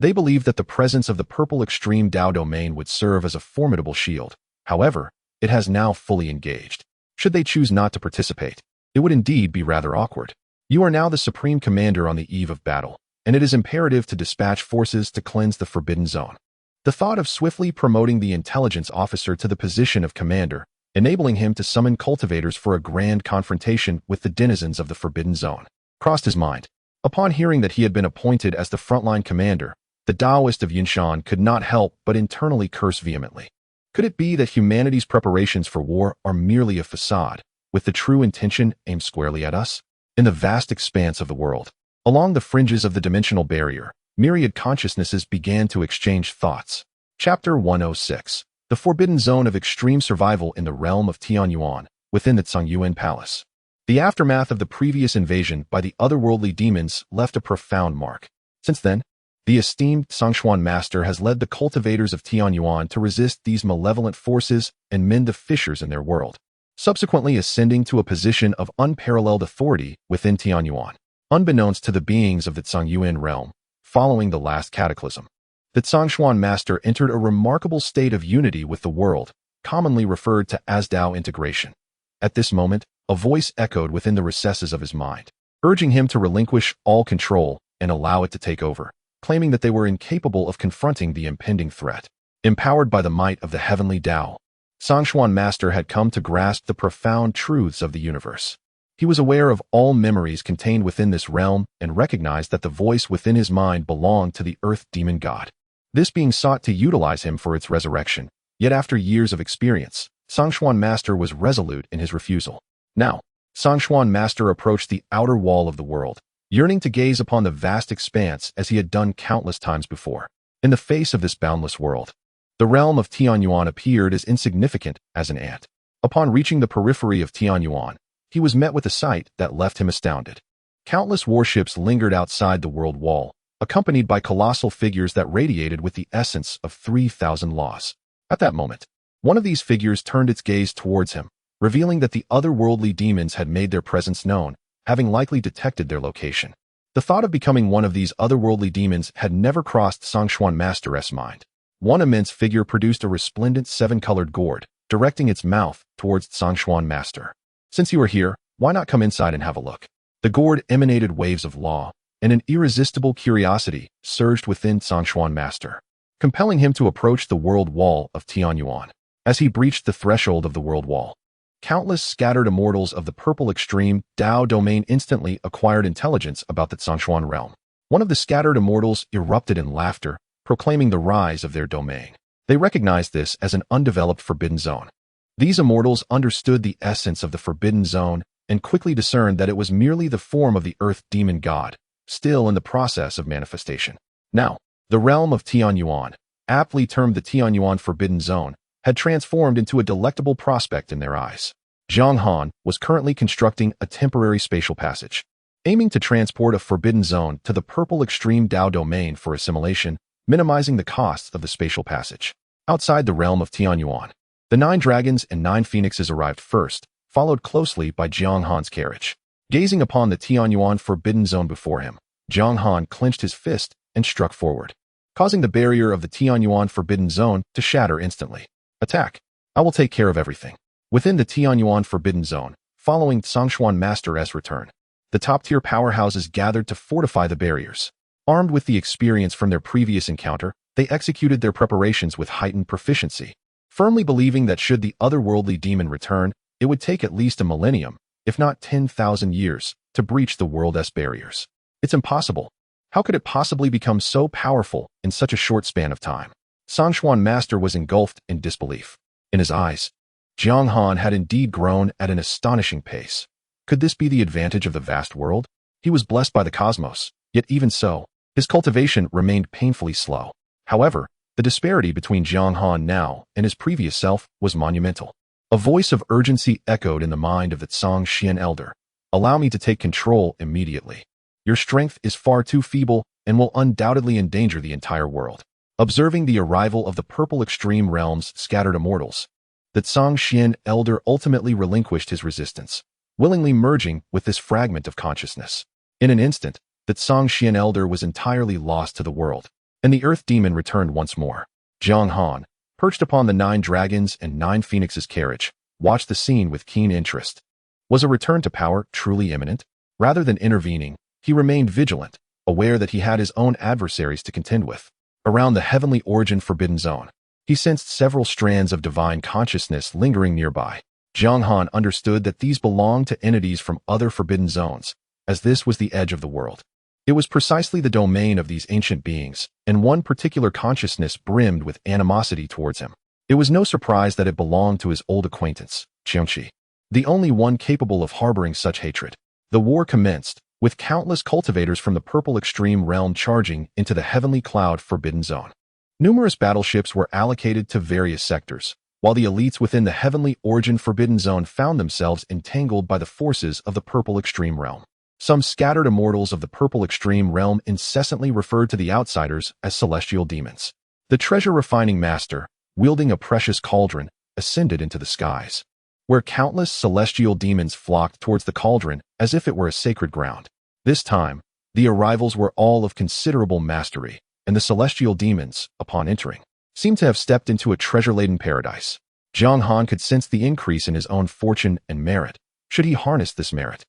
they believed that the presence of the purple extreme Dao domain would serve as a formidable shield. However, it has now fully engaged. Should they choose not to participate, it would indeed be rather awkward. You are now the supreme commander on the eve of battle, and it is imperative to dispatch forces to cleanse the Forbidden Zone. The thought of swiftly promoting the intelligence officer to the position of commander, enabling him to summon cultivators for a grand confrontation with the denizens of the Forbidden Zone, crossed his mind. Upon hearing that he had been appointed as the frontline commander, the Taoist of Yunshan could not help but internally curse vehemently. Could it be that humanity's preparations for war are merely a facade, with the true intention aimed squarely at us? In the vast expanse of the world, along the fringes of the dimensional barrier, myriad consciousnesses began to exchange thoughts. Chapter 106. The Forbidden Zone of Extreme Survival in the Realm of Tianyuan, within the Zhongyuan Palace. The aftermath of the previous invasion by the otherworldly demons left a profound mark. Since then, the esteemed Zhongshuan master has led the cultivators of Tianyuan to resist these malevolent forces and mend the fissures in their world, subsequently ascending to a position of unparalleled authority within Tianyuan. Unbeknownst to the beings of the Zhongyuan realm, following the last cataclysm, the Zhongshuan master entered a remarkable state of unity with the world, commonly referred to as Dao integration. At this moment, a voice echoed within the recesses of his mind, urging him to relinquish all control and allow it to take over, claiming that they were incapable of confronting the impending threat. Empowered by the might of the heavenly Dao, Sangshuan Master had come to grasp the profound truths of the universe. He was aware of all memories contained within this realm and recognized that the voice within his mind belonged to the Earth Demon God. This being sought to utilize him for its resurrection. Yet after years of experience, Sangshuan Master was resolute in his refusal. Now, Sangshuan Master approached the outer wall of the world, yearning to gaze upon the vast expanse as he had done countless times before. In the face of this boundless world, the realm of Tianyuan appeared as insignificant as an ant. Upon reaching the periphery of Tianyuan, he was met with a sight that left him astounded. Countless warships lingered outside the world wall, accompanied by colossal figures that radiated with the essence of 3,000 laws. At that moment, one of these figures turned its gaze towards him, revealing that the otherworldly demons had made their presence known, having likely detected their location. The thought of becoming one of these otherworldly demons had never crossed Sangshuan Master's mind. One immense figure produced a resplendent 7-colored gourd, directing its mouth towards Sangshuan Master. Since you are here, why not come inside and have a look? The gourd emanated waves of law, and an irresistible curiosity surged within Sangshuan Master, compelling him to approach the world wall of Tianyuan. As he breached the threshold of the world wall, countless scattered immortals of the purple extreme Dao domain instantly acquired intelligence about the Sangshuan realm. One of the scattered immortals erupted in laughter, proclaiming the rise of their domain. They recognized this as an undeveloped forbidden zone. These immortals understood the essence of the forbidden zone and quickly discerned that it was merely the form of the Earth Demon God, still in the process of manifestation. Now, the realm of Tianyuan, aptly termed the Tianyuan Forbidden Zone, had transformed into a delectable prospect in their eyes. Jiang Han was currently constructing a temporary spatial passage, aiming to transport a forbidden zone to the purple extreme Dao domain for assimilation, minimizing the costs of the spatial passage. Outside the realm of Tianyuan, the 9 dragons and 9 phoenixes arrived first, followed closely by Jiang Han's carriage. Gazing upon the Tianyuan Forbidden Zone before him, Jiang Han clenched his fist and struck forward, causing the barrier of the Tianyuan Forbidden Zone to shatter instantly. Attack! I will take care of everything. Within the Tianyuan Forbidden Zone, following Sangshuan Master's return, the top-tier powerhouses gathered to fortify the barriers. Armed with the experience from their previous encounter, they executed their preparations with heightened proficiency, firmly believing that should the otherworldly demon return, it would take at least a millennium, if not 10,000 years, to breach the world's barriers. It's impossible. How could it possibly become so powerful in such a short span of time? Sangshuan Master was engulfed in disbelief. In his eyes, Jiang Han had indeed grown at an astonishing pace. Could this be the advantage of the vast world? He was blessed by the cosmos, yet even so, his cultivation remained painfully slow. However, the disparity between Jiang Han now and his previous self was monumental. A voice of urgency echoed in the mind of the Tsang Xian elder. Allow me to take control immediately. Your strength is far too feeble and will undoubtedly endanger the entire world. Observing the arrival of the purple extreme realm's scattered immortals, the Tsang Xian elder ultimately relinquished his resistance, willingly merging with this fragment of consciousness. In an instant, the Tsang Xian elder was entirely lost to the world, and the earth demon returned once more. Jiang Han, perched upon the 9 dragons and 9 phoenixes' carriage, watched the scene with keen interest. Was a return to power truly imminent? Rather than intervening, he remained vigilant, aware that he had his own adversaries to contend with. Around the heavenly origin forbidden zone, he sensed several strands of divine consciousness lingering nearby. Jiang Han understood that these belonged to entities from other forbidden zones, as this was the edge of the world. It was precisely the domain of these ancient beings, and one particular consciousness brimmed with animosity towards him. It was no surprise that it belonged to his old acquaintance, Qiongqi, the only one capable of harboring such hatred. The war commenced, with countless cultivators from the purple extreme realm charging into the heavenly cloud forbidden zone. Numerous battleships were allocated to various sectors, while the elites within the heavenly origin forbidden zone found themselves entangled by the forces of the purple extreme realm. Some scattered immortals of the purple extreme realm incessantly referred to the outsiders as celestial demons. The treasure-refining master, wielding a precious cauldron, ascended into the skies, where countless celestial demons flocked towards the cauldron as if it were a sacred ground. This time, the arrivals were all of considerable mastery, and the celestial demons, upon entering, seemed to have stepped into a treasure-laden paradise. Jiang Han could sense the increase in his own fortune and merit, should he harness this merit.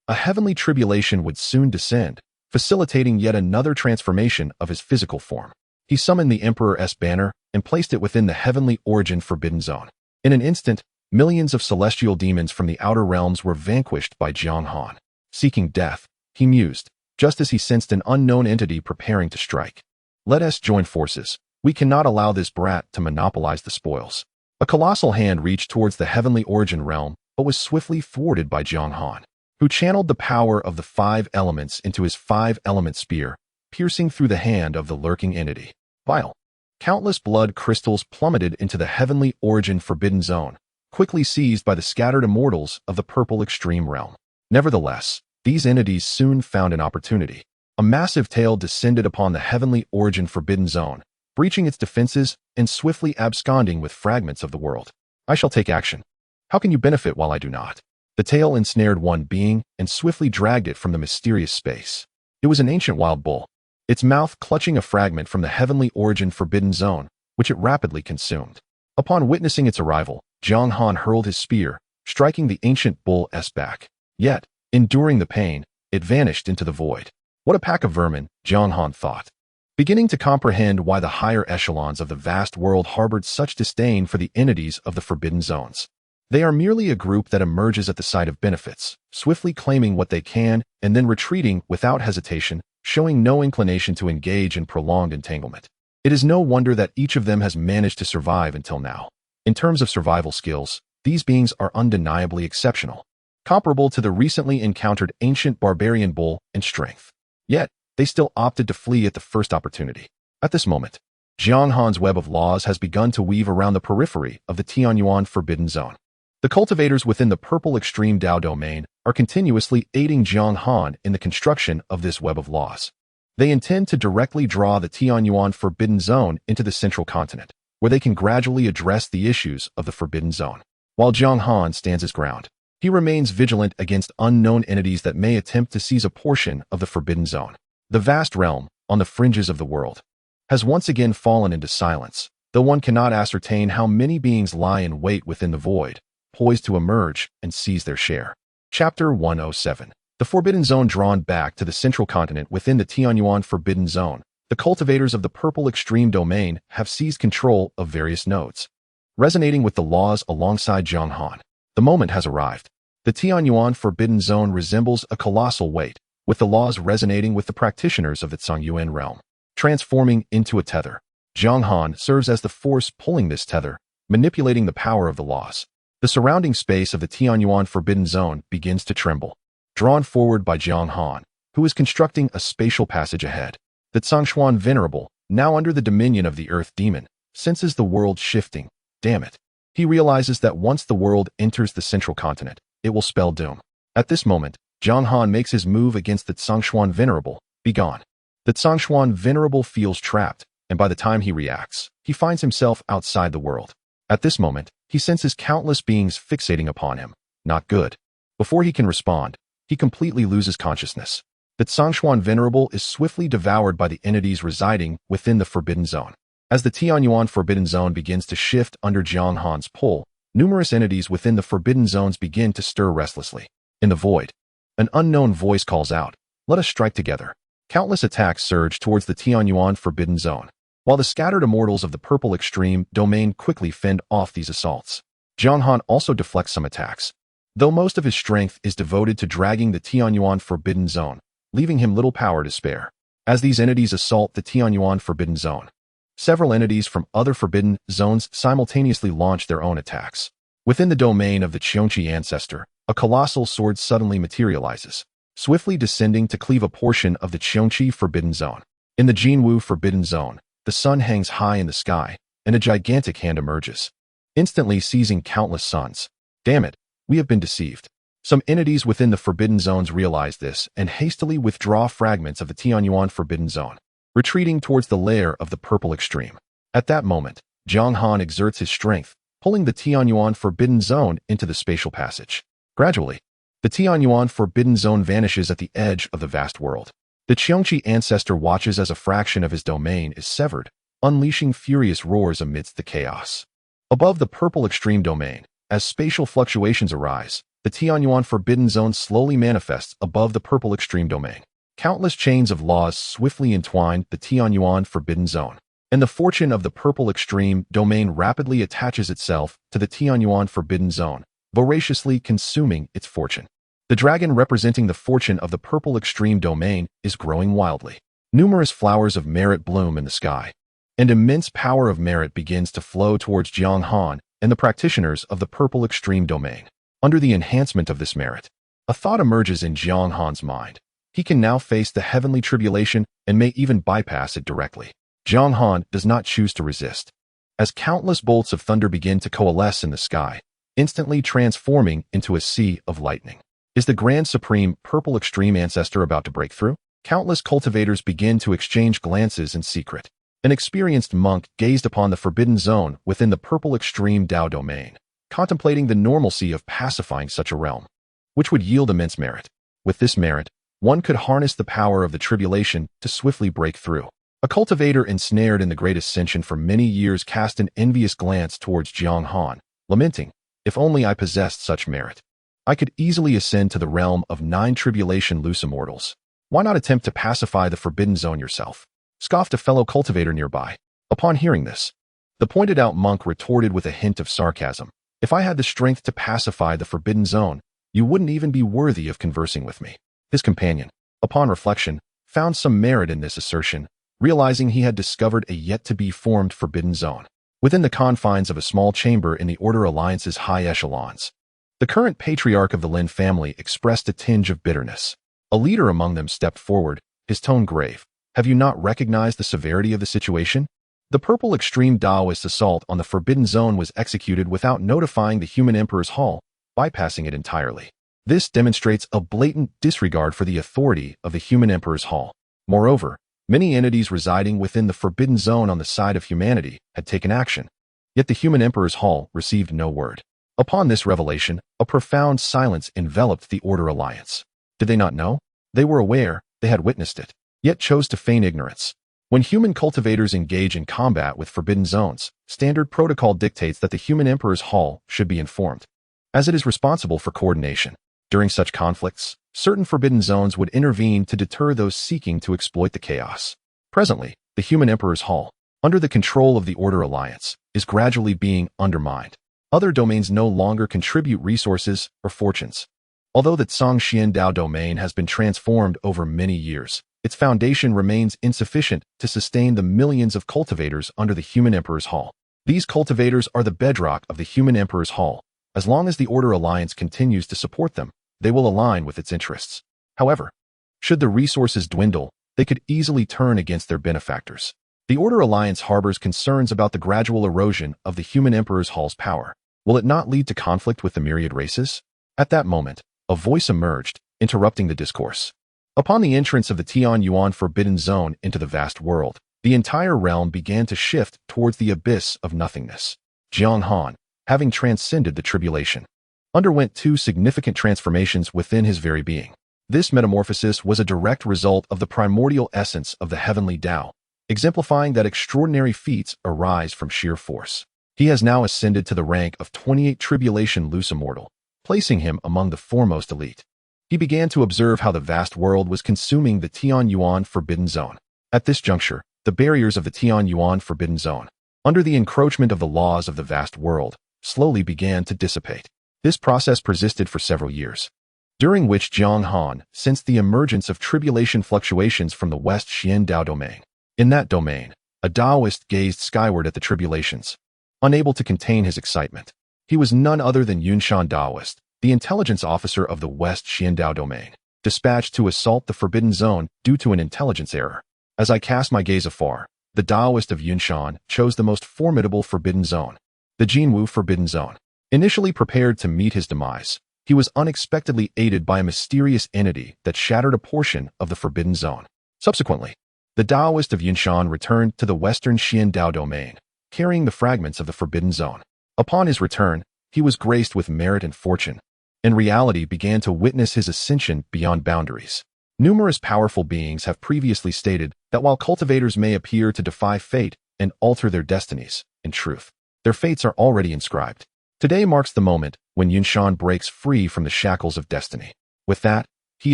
A heavenly tribulation would soon descend, facilitating yet another transformation of his physical form. He summoned the Emperor's banner and placed it within the heavenly origin forbidden zone. In an instant, millions of celestial demons from the outer realms were vanquished by Jiang Han. Seeking death, he mused, just as he sensed an unknown entity preparing to strike. Let us join forces. We cannot allow this brat to monopolize the spoils. A colossal hand reached towards the heavenly origin realm, but was swiftly thwarted by Jiang Han, who channeled the power of the 5 elements into his 5-element spear, piercing through the hand of the lurking entity. Vile. Countless blood crystals plummeted into the heavenly origin forbidden zone, quickly seized by the scattered immortals of the purple extreme realm. Nevertheless, these entities soon found an opportunity. A massive tail descended upon the heavenly origin forbidden zone, breaching its defenses and swiftly absconding with fragments of the world. I shall take action. How can you benefit while I do not? The tail ensnared one being and swiftly dragged it from the mysterious space. It was an ancient wild bull, its mouth clutching a fragment from the heavenly origin forbidden zone, which it rapidly consumed. Upon witnessing its arrival, Jiang Han hurled his spear, striking the ancient bull's back. Yet, enduring the pain, it vanished into the void. What a pack of vermin, Jiang Han thought, beginning to comprehend why the higher echelons of the vast world harbored such disdain for the entities of the forbidden zones. They are merely a group that emerges at the sight of benefits, swiftly claiming what they can and then retreating without hesitation, showing no inclination to engage in prolonged entanglement. It is no wonder that each of them has managed to survive until now. In terms of survival skills, these beings are undeniably exceptional, comparable to the recently encountered ancient barbarian bull in strength. Yet, they still opted to flee at the first opportunity. At this moment, Jiang Han's web of laws has begun to weave around the periphery of the Tianyuan forbidden zone. The cultivators within the purple extreme Dao domain are continuously aiding Jiang Han in the construction of this web of laws. They intend to directly draw the Tianyuan forbidden zone into the central continent, where they can gradually address the issues of the forbidden zone. While Jiang Han stands his ground, he remains vigilant against unknown entities that may attempt to seize a portion of the forbidden zone. The vast realm, on the fringes of the world, has once again fallen into silence, though one cannot ascertain how many beings lie in wait within the void, poised to emerge and seize their share. Chapter 107. The Forbidden Zone drawn back to the central continent within the Tianyuan Forbidden Zone. The cultivators of the purple extreme domain have seized control of various nodes, resonating with the laws alongside Jiang Han. The moment has arrived. The Tianyuan Forbidden Zone resembles a colossal weight, with the laws resonating with the practitioners of the Zhongyuan realm. Transforming into a tether, Jiang Han serves as the force pulling this tether, manipulating the power of the laws. The surrounding space of the Tianyuan Forbidden Zone begins to tremble, drawn forward by Jiang Han, who is constructing a spatial passage ahead. The Zhongshuan Venerable, now under the dominion of the Earth Demon, senses the world shifting. Damn it. He realizes that once the world enters the central continent, it will spell doom. At this moment, Jiang Han makes his move against the Zhongshuan Venerable. Be gone. The Zhongshuan Venerable feels trapped, and by the time he reacts, he finds himself outside the world. At this moment, he senses countless beings fixating upon him. Not good. Before he can respond, he completely loses consciousness. The Zhongshuan Venerable is swiftly devoured by the entities residing within the Forbidden Zone. As the Tianyuan Forbidden Zone begins to shift under Jiang Han's pull, numerous entities within the Forbidden Zones begin to stir restlessly. In the void, an unknown voice calls out, "Let us strike together." Countless attacks surge towards the Tianyuan Forbidden Zone, while the scattered immortals of the purple extreme domain quickly fend off these assaults. Jiang Han also deflects some attacks, though most of his strength is devoted to dragging the Tianyuan Forbidden Zone, leaving him little power to spare. As these entities assault the Tianyuan Forbidden Zone, several entities from other forbidden zones simultaneously launch their own attacks. Within the domain of the Chaohua ancestor, a colossal sword suddenly materializes, swiftly descending to cleave a portion of the Chaohua Forbidden Zone. In the Jinwu Forbidden Zone, the sun hangs high in the sky, and a gigantic hand emerges, instantly seizing countless suns. Damn it, we have been deceived. Some entities within the Forbidden Zones realize this and hastily withdraw fragments of the Tianyuan Forbidden Zone, retreating towards the lair of the purple extreme. At that moment, Jiang Han exerts his strength, pulling the Tianyuan Forbidden Zone into the spatial passage. Gradually, the Tianyuan Forbidden Zone vanishes at the edge of the vast world. The Chaohua ancestor watches as a fraction of his domain is severed, unleashing furious roars amidst the chaos. Above the purple extreme domain, as spatial fluctuations arise, the Tianyuan forbidden zone slowly manifests above the purple extreme domain. Countless chains of laws swiftly entwine the Tianyuan forbidden zone, and the fortune of the purple extreme domain rapidly attaches itself to the Tianyuan forbidden zone, voraciously consuming its fortune. The dragon representing the fortune of the purple extreme domain is growing wildly. Numerous flowers of merit bloom in the sky, and immense power of merit begins to flow towards Jiang Han and the practitioners of the purple extreme domain. Under the enhancement of this merit, a thought emerges in Jiang Han's mind. He can now face the heavenly tribulation and may even bypass it directly. Jiang Han does not choose to resist. As countless bolts of thunder begin to coalesce in the sky, instantly transforming into a sea of lightning. Is the Grand Supreme Purple Extreme Ancestor about to break through? Countless cultivators begin to exchange glances in secret. An experienced monk gazed upon the forbidden zone within the Purple Extreme Dao domain, contemplating the normalcy of pacifying such a realm, which would yield immense merit. With this merit, one could harness the power of the tribulation to swiftly break through. A cultivator ensnared in the great ascension for many years cast an envious glance towards Jiang Han, lamenting, "If only I possessed such merit, I could easily ascend to the realm of 9 tribulation loose immortals. Why not attempt to pacify the forbidden zone yourself?" Scoffed a fellow cultivator nearby. Upon hearing this, the pointed-out monk retorted with a hint of sarcasm, "If I had the strength to pacify the forbidden zone, you wouldn't even be worthy of conversing with me." His companion, upon reflection, found some merit in this assertion, realizing he had discovered a yet-to-be-formed forbidden zone within the confines of a small chamber in the Order Alliance's high echelons. The current patriarch of the Lin family expressed a tinge of bitterness. A leader among them stepped forward, his tone grave. "Have you not recognized the severity of the situation? The purple extreme Taoist assault on the forbidden zone was executed without notifying the human emperor's hall, bypassing it entirely. This demonstrates a blatant disregard for the authority of the human emperor's hall. Moreover, many entities residing within the forbidden zone on the side of humanity had taken action, yet the human emperor's hall received no word." Upon this revelation, a profound silence enveloped the Order Alliance. Did they not know? They were aware, they had witnessed it, yet chose to feign ignorance. When human cultivators engage in combat with forbidden zones, standard protocol dictates that the human emperor's hall should be informed, as it is responsible for coordination. During such conflicts, certain forbidden zones would intervene to deter those seeking to exploit the chaos. Presently, the human emperor's hall, under the control of the Order Alliance, is gradually being undermined. Other domains no longer contribute resources or fortunes. Although the Zhangxian Dao domain has been transformed over many years, its foundation remains insufficient to sustain the millions of cultivators under the human emperor's hall. These cultivators are the bedrock of the human emperor's hall. As long as the Order Alliance continues to support them, they will align with its interests. However, should the resources dwindle, they could easily turn against their benefactors. The Order Alliance harbors concerns about the gradual erosion of the human emperor's hall's power. Will it not lead to conflict with the myriad races? At that moment, a voice emerged, interrupting the discourse. Upon the entrance of the Tianyuan forbidden zone into the vast world, the entire realm began to shift towards the abyss of nothingness. Jiang Han, having transcended the tribulation, underwent 2 significant transformations within his very being. This metamorphosis was a direct result of the primordial essence of the heavenly Tao, exemplifying that extraordinary feats arise from sheer force. He has now ascended to the rank of 28 tribulation loose immortal, placing him among the foremost elite. He began to observe how the vast world was consuming the Tianyuan forbidden zone. At this juncture, the barriers of the Tianyuan forbidden zone, under the encroachment of the laws of the vast world, slowly began to dissipate. This process persisted for several years, during which Jiang Han sensed the emergence of tribulation fluctuations from the West Xian Dao domain. In that domain, a Taoist gazed skyward at the tribulations, unable to contain his excitement. He was none other than Yunshan Taoist, the intelligence officer of the West Xian Dao domain, dispatched to assault the forbidden zone due to an intelligence error. As I cast my gaze afar, the Taoist of Yunshan chose the most formidable forbidden zone, the Jinwu forbidden zone. Initially prepared to meet his demise, he was unexpectedly aided by a mysterious entity that shattered a portion of the forbidden zone. Subsequently, the Taoist of Yunshan returned to the Western Xian Dao domain, carrying the fragments of the forbidden zone. Upon his return, he was graced with merit and fortune, and reality began to witness his ascension beyond boundaries. Numerous powerful beings have previously stated that while cultivators may appear to defy fate and alter their destinies, in truth, Their fates are already inscribed. Today marks the moment when Yunshan breaks free from the shackles of destiny. With that, he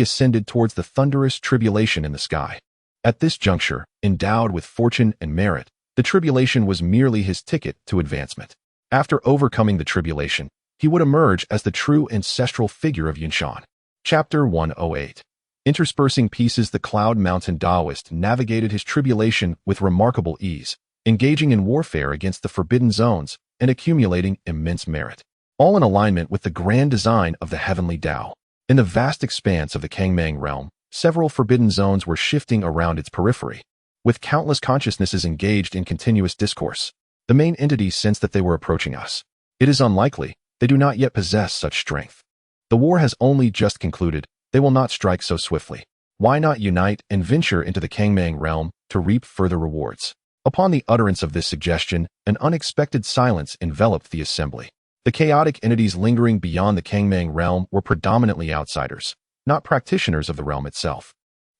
ascended towards the thunderous tribulation in the sky. At this juncture, endowed with fortune and merit, the tribulation was merely his ticket to advancement. After overcoming the tribulation, he would emerge as the true ancestral figure of Yunshan. Chapter 108. Interspersing pieces, the Cloud Mountain Taoist navigated his tribulation with remarkable ease, engaging in warfare against the forbidden zones and accumulating immense merit, all in alignment with the grand design of the heavenly Tao. In the vast expanse of the Kangmang realm, several forbidden zones were shifting around its periphery. With countless consciousnesses engaged in continuous discourse, the main entities sensed that they were approaching us. It is unlikely they do not yet possess such strength. The war has only just concluded. They will not strike so swiftly. Why not unite and venture into the Kangmang realm to reap further rewards? Upon the utterance of this suggestion, an unexpected silence enveloped the assembly. The chaotic entities lingering beyond the Kangmang realm were predominantly outsiders, not practitioners of the realm itself.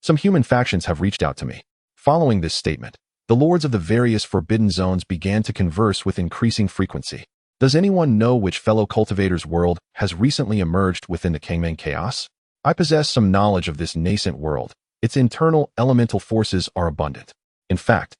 Some human factions have reached out to me. Following this statement, the lords of the various forbidden zones began to converse with increasing frequency. Does anyone know which fellow cultivator's world has recently emerged within the Kangmang chaos? I possess some knowledge of this nascent world. Its internal elemental forces are abundant. In fact,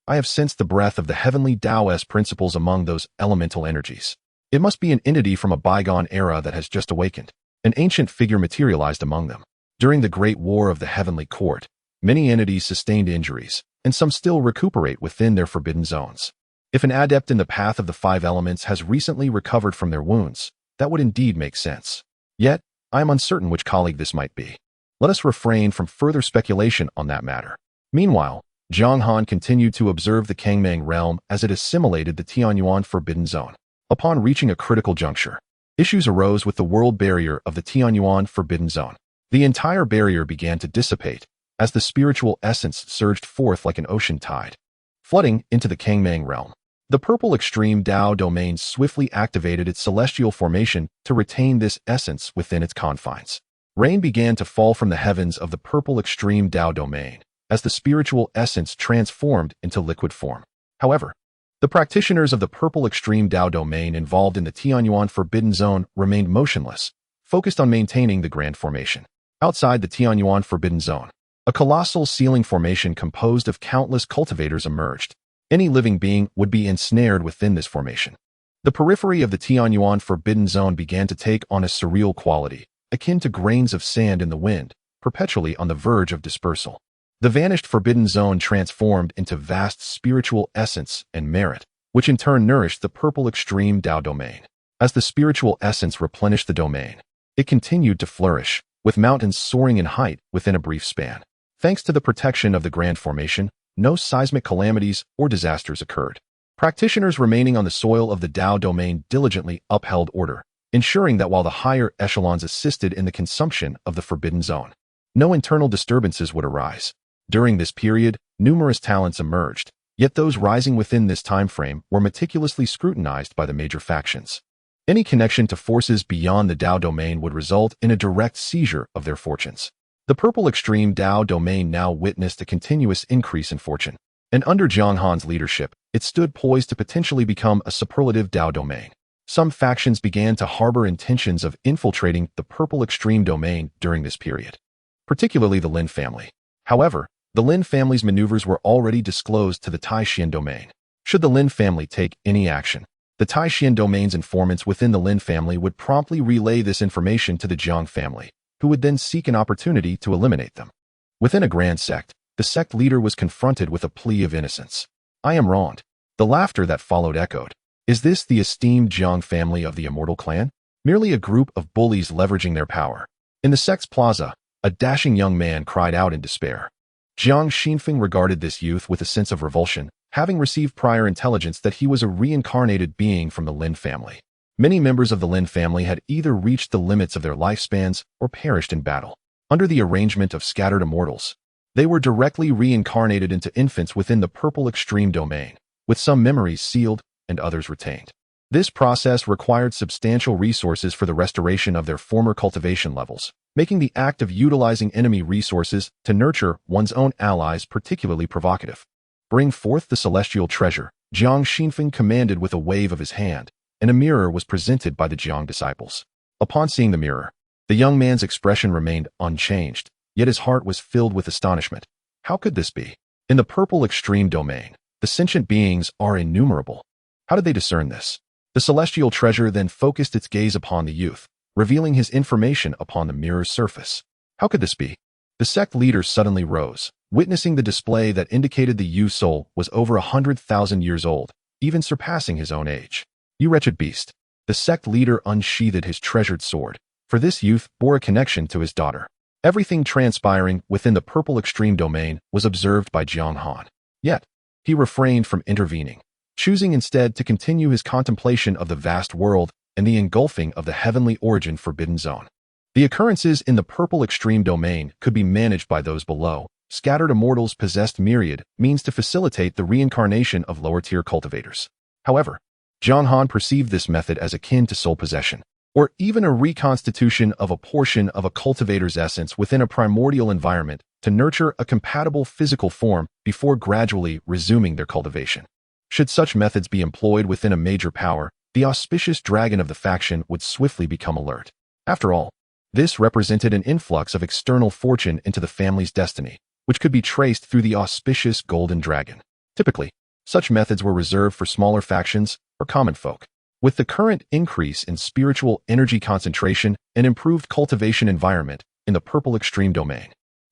I have sensed the breath of the heavenly Taoist principles among those elemental energies. It must be an entity from a bygone era that has just awakened. An ancient figure materialized among them. During the Great War of the Heavenly Court, many entities sustained injuries, and some still recuperate within their forbidden zones. If an adept in the path of the five elements has recently recovered from their wounds, that would indeed make sense. Yet, I am uncertain which colleague this might be. Let us refrain from further speculation on that matter. Meanwhile, Jiang Han continued to observe the Kangmang realm as it assimilated the Tianyuan Forbidden Zone. Upon reaching a critical juncture, issues arose with the world barrier of the Tianyuan Forbidden Zone. The entire barrier began to dissipate as the spiritual essence surged forth like an ocean tide, flooding into the Kangmang realm. The purple extreme Tao domain swiftly activated its celestial formation to retain this essence within its confines. Rain began to fall from the heavens of the purple extreme Tao domain as the spiritual essence transformed into liquid form. However, the practitioners of the purple extreme Tao domain involved in the Tianyuan Forbidden Zone remained motionless, focused on maintaining the grand formation. Outside the Tianyuan Forbidden Zone, a colossal ceiling formation composed of countless cultivators emerged. Any living being would be ensnared within this formation. The periphery of the Tianyuan Forbidden Zone began to take on a surreal quality, akin to grains of sand in the wind, perpetually on the verge of dispersal. The vanished Forbidden Zone transformed into vast spiritual essence and merit, which in turn nourished the purple extreme Tao domain. As the spiritual essence replenished the domain, it continued to flourish, with mountains soaring in height within a brief span. Thanks to the protection of the grand formation, no seismic calamities or disasters occurred. Practitioners remaining on the soil of the Tao domain diligently upheld order, ensuring that while the higher echelons assisted in the consumption of the Forbidden Zone, no internal disturbances would arise. During this period, numerous talents emerged, yet those rising within this time frame were meticulously scrutinized by the major factions. Any connection to forces beyond the Tao domain would result in a direct seizure of their fortunes. The purple extreme Tao domain now witnessed a continuous increase in fortune, and under Jiang Han's leadership, it stood poised to potentially become a superlative Tao domain. Some factions began to harbor intentions of infiltrating the purple extreme domain during this period, particularly the Lin family. However, the Lin family's maneuvers were already disclosed to the Taishan domain. Should the Lin family take any action, the Taishan domain's informants within the Lin family would promptly relay this information to the Jiang family, who would then seek an opportunity to eliminate them. Within a grand sect, the sect leader was confronted with a plea of innocence. "I am wronged." The laughter that followed echoed. Is this the esteemed Jiang family of the Immortal Clan? Merely a group of bullies leveraging their power. In the sect's plaza, a dashing young man cried out in despair. Jiang Xinfeng regarded this youth with a sense of revulsion, having received prior intelligence that he was a reincarnated being from the Lin family. Many members of the Lin family had either reached the limits of their lifespans or perished in battle. Under the arrangement of scattered immortals, they were directly reincarnated into infants within the purple extreme domain, with some memories sealed and others retained. This process required substantial resources for the restoration of their former cultivation levels, making the act of utilizing enemy resources to nurture one's own allies particularly provocative. Bring forth the celestial treasure, Jiang Xinfeng commanded with a wave of his hand, and a mirror was presented by the Jiang disciples. Upon seeing the mirror, the young man's expression remained unchanged, yet his heart was filled with astonishment. How could this be? In the purple extreme domain, the sentient beings are innumerable. How did they discern this? The celestial treasure then focused its gaze upon the youth, revealing his information upon the mirror's surface. How could this be? The sect leader suddenly rose, witnessing the display that indicated the youth's soul was over 100,000 years old, even surpassing his own age. You wretched beast. The sect leader unsheathed his treasured sword, for this youth bore a connection to his daughter. Everything transpiring within the purple extreme domain was observed by Jiang Han. Yet, he refrained from intervening, choosing instead to continue his contemplation of the vast world and the engulfing of the heavenly origin forbidden zone. The occurrences in the purple extreme domain could be managed by those below. Scattered immortals possessed myriad means to facilitate the reincarnation of lower-tier cultivators. However, Jiang Han perceived this method as akin to soul possession, or even a reconstitution of a portion of a cultivator's essence within a primordial environment to nurture a compatible physical form before gradually resuming their cultivation. Should such methods be employed within a major power, the auspicious dragon of the faction would swiftly become alert. After all, this represented an influx of external fortune into the family's destiny, which could be traced through the auspicious golden dragon. Typically, such methods were reserved for smaller factions or common folk. With the current increase in spiritual energy concentration and improved cultivation environment in the purple extreme domain,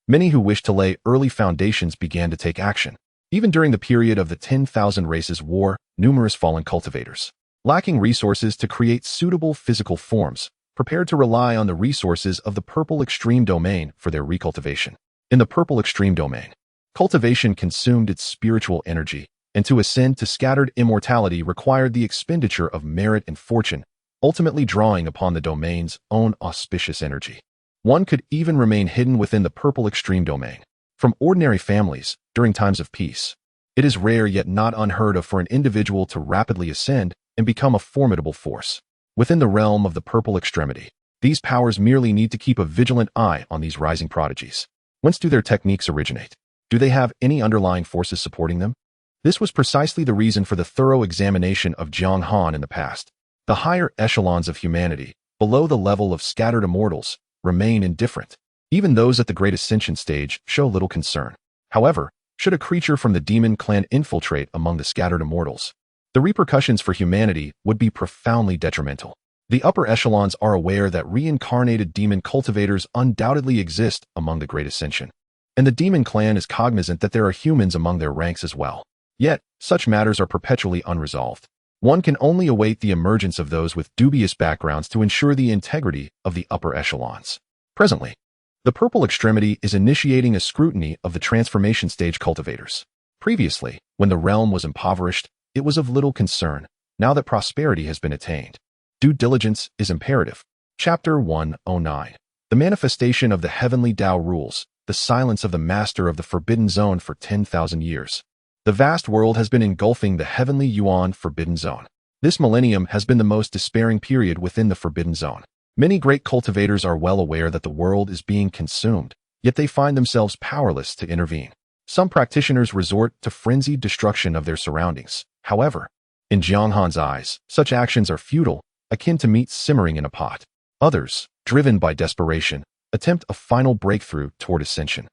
many who wished to lay early foundations began to take action. Even during the period of the 10,000 Races War, numerous fallen cultivators, lacking resources to create suitable physical forms, prepared to rely on the resources of the purple extreme domain for their recultivation. In the purple extreme domain, cultivation consumed its spiritual energy, and to ascend to scattered immortality required the expenditure of merit and fortune, ultimately drawing upon the domain's own auspicious energy. One could even remain hidden within the purple extreme domain from ordinary families during times of peace. It is rare yet not unheard of for an individual to rapidly ascend and become a formidable force. Within the realm of the purple extremity, these powers merely need to keep a vigilant eye on these rising prodigies. Whence do their techniques originate? Do they have any underlying forces supporting them? This was precisely the reason for the thorough examination of Jiang Han in the past. The higher echelons of humanity, below the level of scattered immortals, remain indifferent. Even those at the great ascension stage show little concern. However, should a creature from the demon clan infiltrate among the scattered immortals, the repercussions for humanity would be profoundly detrimental. The upper echelons are aware that reincarnated demon cultivators undoubtedly exist among the great ascension, and the demon clan is cognizant that there are humans among their ranks as well. Yet, such matters are perpetually unresolved. One can only await the emergence of those with dubious backgrounds to ensure the integrity of the upper echelons. Presently, the purple extremity is initiating a scrutiny of the transformation stage cultivators. Previously, when the realm was impoverished, it was of little concern. Now that prosperity has been attained, due diligence is imperative. Chapter 109. The manifestation of the heavenly Tao rules, the silence of the master of the forbidden zone for 10,000 years. The vast world has been engulfing the heavenly Yuan forbidden zone. This millennium has been the most despairing period within the forbidden zone. Many great cultivators are well aware that the world is being consumed, yet they find themselves powerless to intervene. Some practitioners resort to frenzied destruction of their surroundings. However, in Jiang Han's eyes, such actions are futile, akin to meat simmering in a pot. Others, driven by desperation, attempt a final breakthrough toward ascension.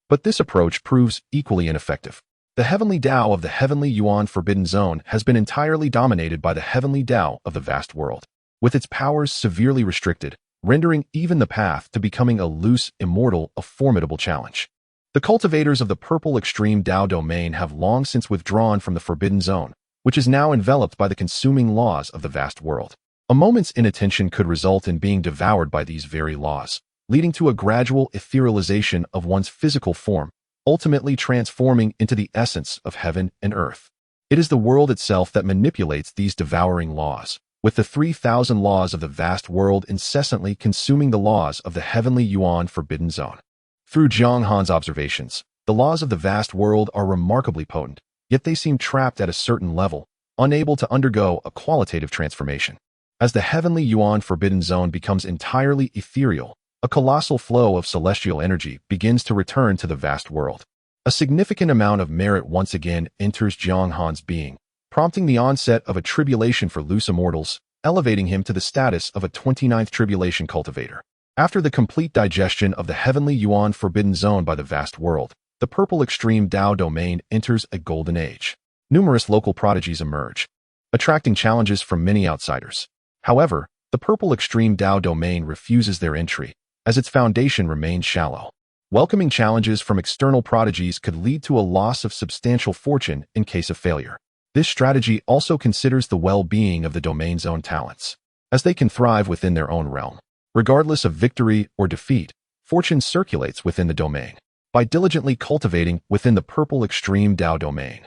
But this approach proves equally ineffective. The heavenly Tao of the heavenly Yuan forbidden zone has been entirely dominated by the heavenly Tao of the vast world, with its powers severely restricted, rendering even the path to becoming a loose immortal a formidable challenge. The cultivators of the purple extreme Tao domain have long since withdrawn from the forbidden zone, which is now enveloped by the consuming laws of the vast world. A moment's inattention could result in being devoured by these very laws, leading to a gradual etherealization of one's physical form, ultimately transforming into the essence of heaven and earth. It is the world itself that manipulates these devouring laws, with the 3,000 laws of the vast world incessantly consuming the laws of the heavenly Yuan forbidden zone. Through Jiang Han's observations, the laws of the vast world are remarkably potent, yet they seem trapped at a certain level, unable to undergo a qualitative transformation. As the heavenly Yuan forbidden zone becomes entirely ethereal, a colossal flow of celestial energy begins to return to the vast world. A significant amount of merit once again enters Jiang Han's being, prompting the onset of a tribulation for loose immortals, elevating him to the status of a 29th tribulation cultivator. After the complete digestion of the heavenly yuan forbidden zone by the vast world, the purple extreme Dao domain enters a golden age. Numerous local prodigies emerge, attracting challenges from many outsiders. However, the purple extreme Dao domain refuses their entry, as its foundation remains shallow. Welcoming challenges from external prodigies could lead to a loss of substantial fortune in case of failure. This strategy also considers the well-being of the domain's own talents, as they can thrive within their own realm. Regardless of victory or defeat, fortune circulates within the domain. By diligently cultivating within the purple extreme Dao domain,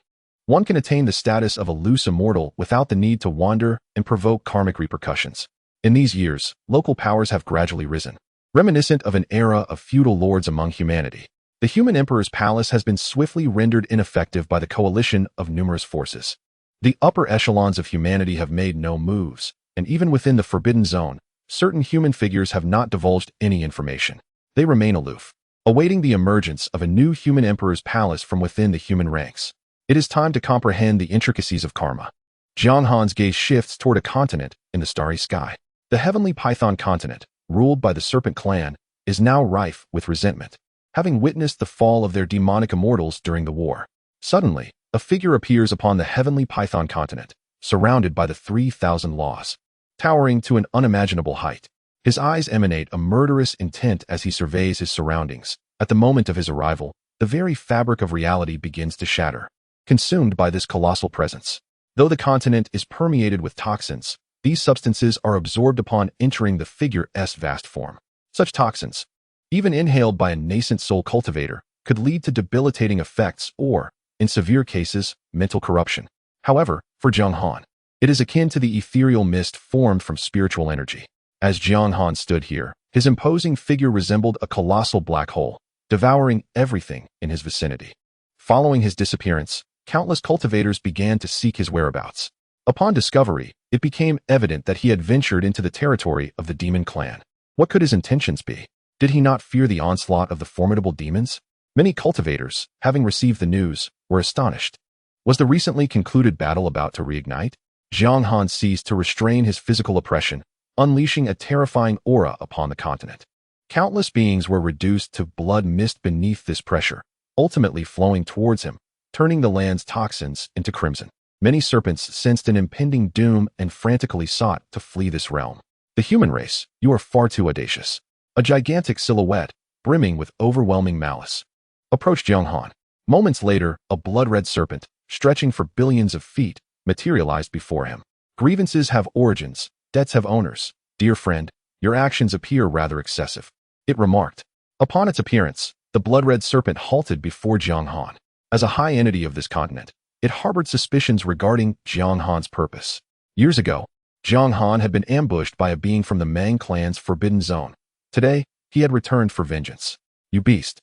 one can attain the status of a loose immortal without the need to wander and provoke karmic repercussions. In these years, local powers have gradually risen. Reminiscent of an era of feudal lords among humanity, the human emperor's palace has been swiftly rendered ineffective by the coalition of numerous forces. The upper echelons of humanity have made no moves, and even within the forbidden zone, certain human figures have not divulged any information. They remain aloof, awaiting the emergence of a new human emperor's palace from within the human ranks. It is time to comprehend the intricacies of karma. Jiang Han's gaze shifts toward a continent in the starry sky. The heavenly Python continent, ruled by the Serpent clan, is now rife with resentment, having witnessed the fall of their demonic immortals during the war. Suddenly, a figure appears upon the heavenly Python continent, surrounded by the 3,000 laws. Towering to an unimaginable height, his eyes emanate a murderous intent as he surveys his surroundings. At the moment of his arrival, the very fabric of reality begins to shatter, consumed by this colossal presence. Though the continent is permeated with toxins, these substances are absorbed upon entering the figure's vast form. Such toxins, even inhaled by a nascent soul cultivator, could lead to debilitating effects or, in severe cases, mental corruption. However, for Jiang Han, it is akin to the ethereal mist formed from spiritual energy. As Jiang Han stood here, his imposing figure resembled a colossal black hole, devouring everything in his vicinity. Following his disappearance, countless cultivators began to seek his whereabouts. Upon discovery, it became evident that he had ventured into the territory of the demon clan. What could his intentions be? Did he not fear the onslaught of the formidable demons? Many cultivators, having received the news, were astonished. Was the recently concluded battle about to reignite? Jiang Han ceased to restrain his physical oppression, unleashing a terrifying aura upon the continent. Countless beings were reduced to blood mist beneath this pressure, ultimately flowing towards him, turning the land's toxins into crimson. Many serpents sensed an impending doom and frantically sought to flee this realm. The human race, you are far too audacious. A gigantic silhouette, brimming with overwhelming malice, approached Jiang Han. Moments later, a blood-red serpent, stretching for billions of feet, materialized before him. Grievances have origins, debts have owners. Dear friend, your actions appear rather excessive, it remarked. Upon its appearance, the blood-red serpent halted before Jiang Han. As a high entity of this continent, it harbored suspicions regarding Jiang Han's purpose. Years ago, Jiang Han had been ambushed by a being from the Mang clan's forbidden zone. Today, he had returned for vengeance. You beast.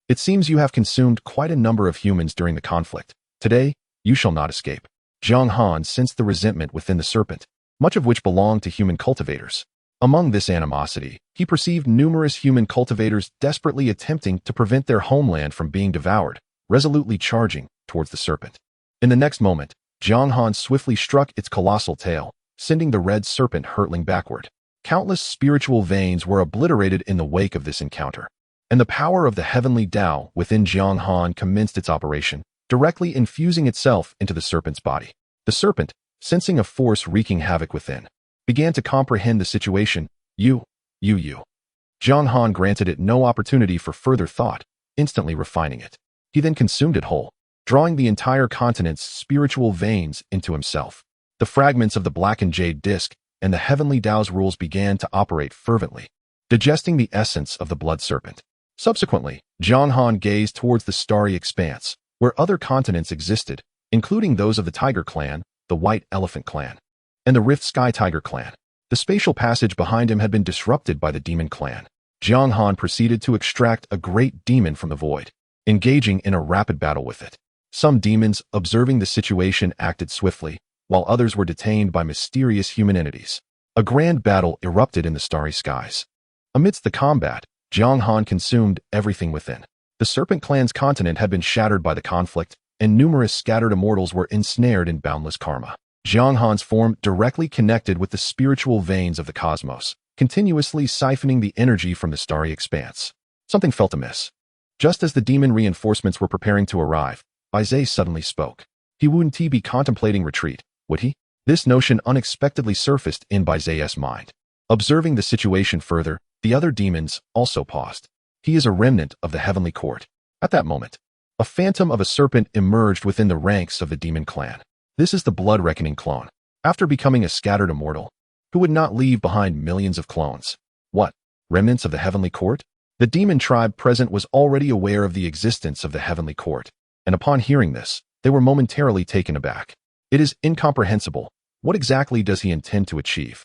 It seems you have consumed quite a number of humans during the conflict. Today, you shall not escape. Jiang Han sensed the resentment within the serpent, much of which belonged to human cultivators. Among this animosity, he perceived numerous human cultivators desperately attempting to prevent their homeland from being devoured, resolutely charging towards the serpent. In the next moment, Jiang Han swiftly struck its colossal tail, sending the red serpent hurtling backward. Countless spiritual veins were obliterated in the wake of this encounter, and the power of the heavenly Tao within Jiang Han commenced its operation, directly infusing itself into the serpent's body. The serpent, sensing a force wreaking havoc within, began to comprehend the situation. You. Jiang Han granted it no opportunity for further thought, instantly refining it. He then consumed it whole, drawing the entire continent's spiritual veins into himself. The fragments of the blackened jade disc and the heavenly Tao's rules began to operate fervently, digesting the essence of the blood serpent. Subsequently, Jiang Han gazed towards the starry expanse, where other continents existed, including those of the Tiger clan, the White Elephant clan, and the Rift Sky Tiger clan. The spatial passage behind him had been disrupted by the Demon clan. Jiang Han proceeded to extract a great demon from the void, engaging in a rapid battle with it. Some demons, observing the situation, acted swiftly, while others were detained by mysterious human entities. A grand battle erupted in the starry skies. Amidst the combat, Jiang Han consumed everything within. The Serpent clan's continent had been shattered by the conflict, and numerous scattered immortals were ensnared in boundless karma. Jiang Han's form directly connected with the spiritual veins of the cosmos, continuously siphoning the energy from the starry expanse. Something felt amiss. Just as the demon reinforcements were preparing to arrive, Baizé suddenly spoke. He wouldn't be contemplating retreat, would he? This notion unexpectedly surfaced in Baizé's mind. Observing the situation further, the other demons also paused. He is a remnant of the heavenly court. At that moment, a phantom of a serpent emerged within the ranks of the demon clan. This is the blood-reckoning clone. After becoming a scattered immortal, who would not leave behind millions of clones? What? Remnants of the heavenly court? The demon tribe present was already aware of the existence of the heavenly court, and upon hearing this, they were momentarily taken aback. It is incomprehensible. What exactly does he intend to achieve?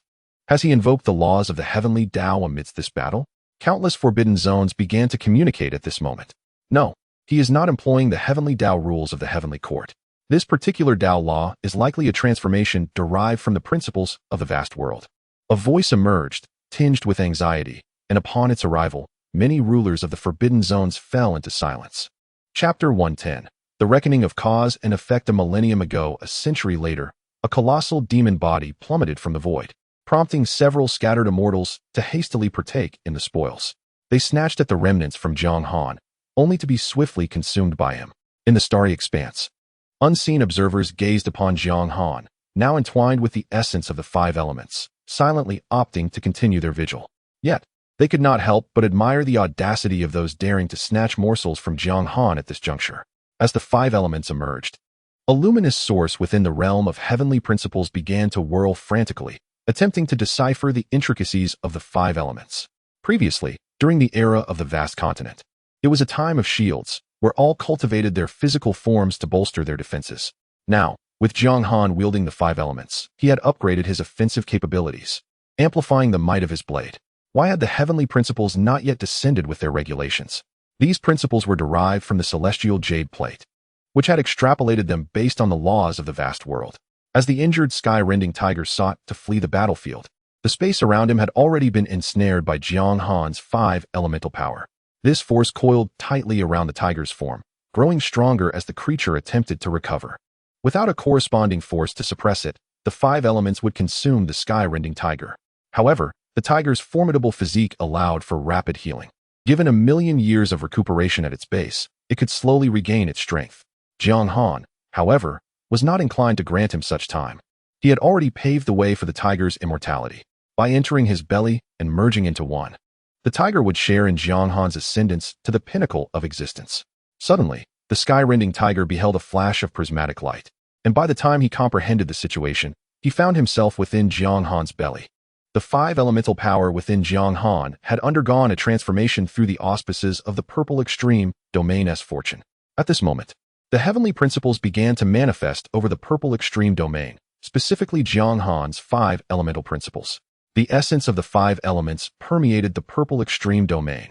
Has he invoked the laws of the heavenly Tao amidst this battle? Countless forbidden zones began to communicate at this moment. No, he is not employing the heavenly Tao rules of the heavenly court. This particular Tao law is likely a transformation derived from the principles of the vast world. A voice emerged, tinged with anxiety, and upon its arrival, many rulers of the forbidden zones fell into silence. Chapter 110. The Reckoning of Cause and Effect. A millennium ago, a century later, a colossal demon body plummeted from the void, prompting several scattered immortals to hastily partake in the spoils. They snatched at the remnants from Jiang Han, only to be swiftly consumed by him. In the starry expanse, unseen observers gazed upon Jiang Han, now entwined with the essence of the five elements, silently opting to continue their vigil. Yet, they could not help but admire the audacity of those daring to snatch morsels from Jiang Han at this juncture. As the five elements emerged, a luminous source within the realm of heavenly principles began to whirl frantically, attempting to decipher the intricacies of the five elements. Previously, during the era of the vast continent, it was a time of shields, where all cultivated their physical forms to bolster their defenses. Now, with Jiang Han wielding the five elements, he had upgraded his offensive capabilities, amplifying the might of his blade. Why had the heavenly principles not yet descended with their regulations? These principles were derived from the celestial jade plate, which had extrapolated them based on the laws of the vast world. As the injured sky-rending tiger sought to flee the battlefield, the space around him had already been ensnared by Jiang Han's five elemental power. This force coiled tightly around the tiger's form, growing stronger as the creature attempted to recover. Without a corresponding force to suppress it, the five elements would consume the sky-rending tiger. However, the tiger's formidable physique allowed for rapid healing. Given 1,000,000 years of recuperation at its base, it could slowly regain its strength. Jiang Han, however, was not inclined to grant him such time. He had already paved the way for the tiger's immortality. By entering his belly and merging into one, the tiger would share in Jiang Han's ascendance to the pinnacle of existence. Suddenly, the sky-rending tiger beheld a flash of prismatic light, and by the time he comprehended the situation, he found himself within Jiang Han's belly. The five elemental power within Jiang Han had undergone a transformation through the auspices of the purple extreme domain S fortune. At this moment, the heavenly principles began to manifest over the purple extreme domain, specifically Jiang Han's five elemental principles. The essence of the five elements permeated the purple extreme domain,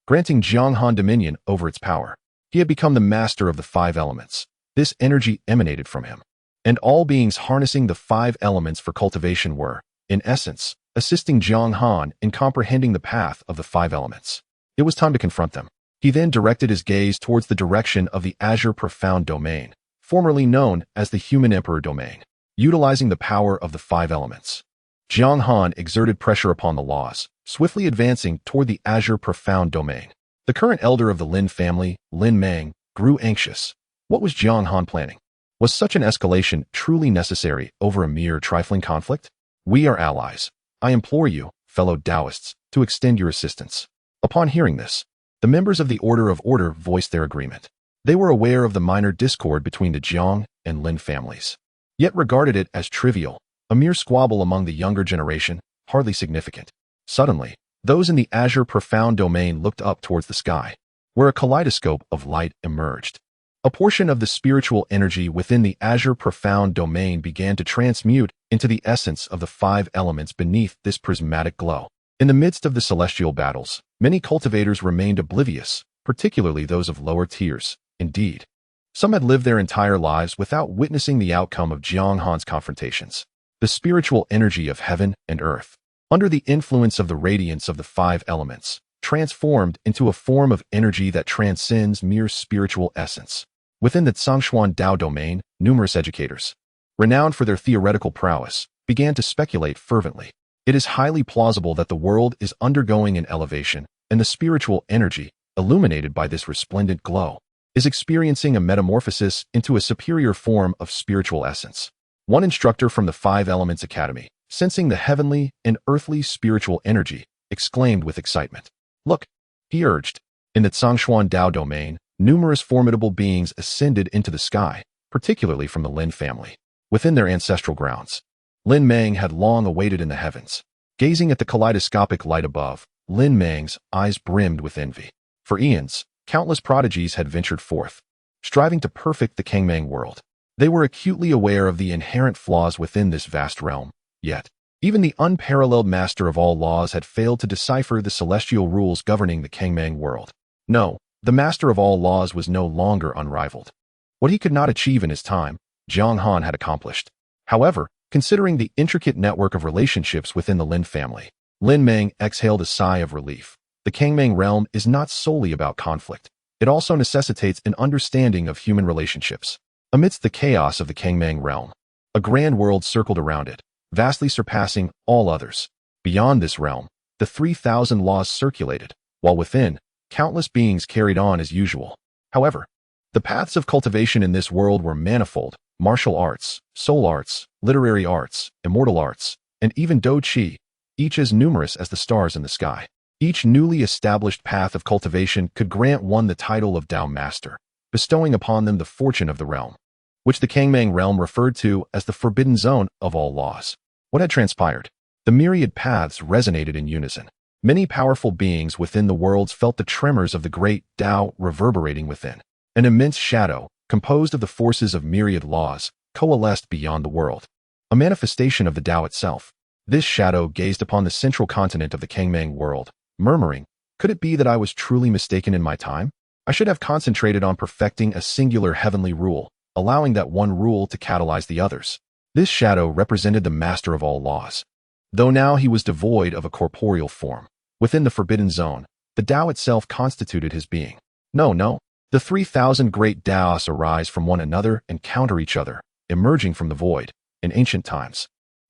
granting Jiang Han dominion over its power. He had become the master of the five elements. This energy emanated from him, and all beings harnessing the five elements for cultivation were, in essence, assisting Jiang Han in comprehending the path of the five elements. It was time to confront them. He then directed his gaze towards the direction of the Azure Profound Domain, formerly known as the Human Emperor Domain. Utilizing the power of the five elements, Jiang Han exerted pressure upon the laws, swiftly advancing toward the Azure Profound Domain. The current elder of the Lin family, Lin Mang, grew anxious. What was Jiang Han planning? Was such an escalation truly necessary over a mere trifling conflict? We are allies. I implore you, fellow Taoists, to extend your assistance. Upon hearing this, the members of the Order of Order voiced their agreement. They were aware of the minor discord between the Jiang and Lin families, yet regarded it as trivial, a mere squabble among the younger generation, hardly significant. Suddenly, those in the Azure Profound Domain looked up towards the sky, where a kaleidoscope of light emerged. A portion of the spiritual energy within the Azure Profound Domain began to transmute into the essence of the five elements beneath this prismatic glow. In the midst of the celestial battles, many cultivators remained oblivious, particularly those of lower tiers. Indeed, some had lived their entire lives without witnessing the outcome of Jiang Han's confrontations. The spiritual energy of heaven and earth, under the influence of the radiance of the five elements, transformed into a form of energy that transcends mere spiritual essence. Within the Chaohua Dao domain, numerous educators, renowned for their theoretical prowess, began to speculate fervently. It is highly plausible that the world is undergoing an elevation, and the spiritual energy, illuminated by this resplendent glow, is experiencing a metamorphosis into a superior form of spiritual essence. One instructor from the Five Elements Academy, sensing the heavenly and earthly spiritual energy, exclaimed with excitement. "Look," he urged. In the Chaohua Dao domain, numerous formidable beings ascended into the sky, particularly from the Lin family. Within their ancestral grounds, Lin Meng had long awaited in the heavens. Gazing at the kaleidoscopic light above, Lin Meng's eyes brimmed with envy. For eons, countless prodigies had ventured forth, striving to perfect the Kangmang world. They were acutely aware of the inherent flaws within this vast realm, yet even the unparalleled master of all laws had failed to decipher the celestial rules governing the Kangmang world. No, the master of all laws was no longer unrivaled. What he could not achieve in his time, Jiang Han had accomplished. However, considering the intricate network of relationships within the Lin family, Lin Meng exhaled a sigh of relief. The Kangmang realm is not solely about conflict. It also necessitates an understanding of human relationships. Amidst the chaos of the Kangmang realm, a grand world circled around it, vastly surpassing all others. Beyond this realm, the 3,000 laws circulated, while within, countless beings carried on as usual. However, the paths of cultivation in this world were manifold: martial arts, soul arts, literary arts, immortal arts, and even Do Qi, each as numerous as the stars in the sky. Each newly established path of cultivation could grant one the title of Dao Master, bestowing upon them the fortune of the realm, which the Kangmang realm referred to as the forbidden zone of all laws. What had transpired? The myriad paths resonated in unison. Many powerful beings within the worlds felt the tremors of the great Dao reverberating within. An immense shadow, composed of the forces of myriad laws, coalesced beyond the world, a manifestation of the Dao itself. This shadow gazed upon the central continent of the Kangmang world, murmuring, "Could it be that I was truly mistaken in my time? I should have concentrated on perfecting a singular heavenly rule, allowing that one rule to catalyze the others." This shadow represented the master of all laws, though now he was devoid of a corporeal form. Within the forbidden zone, the Dao itself constituted his being. No. The 3,000 great Daos arise from one another and counter each other, emerging from the void. In ancient times,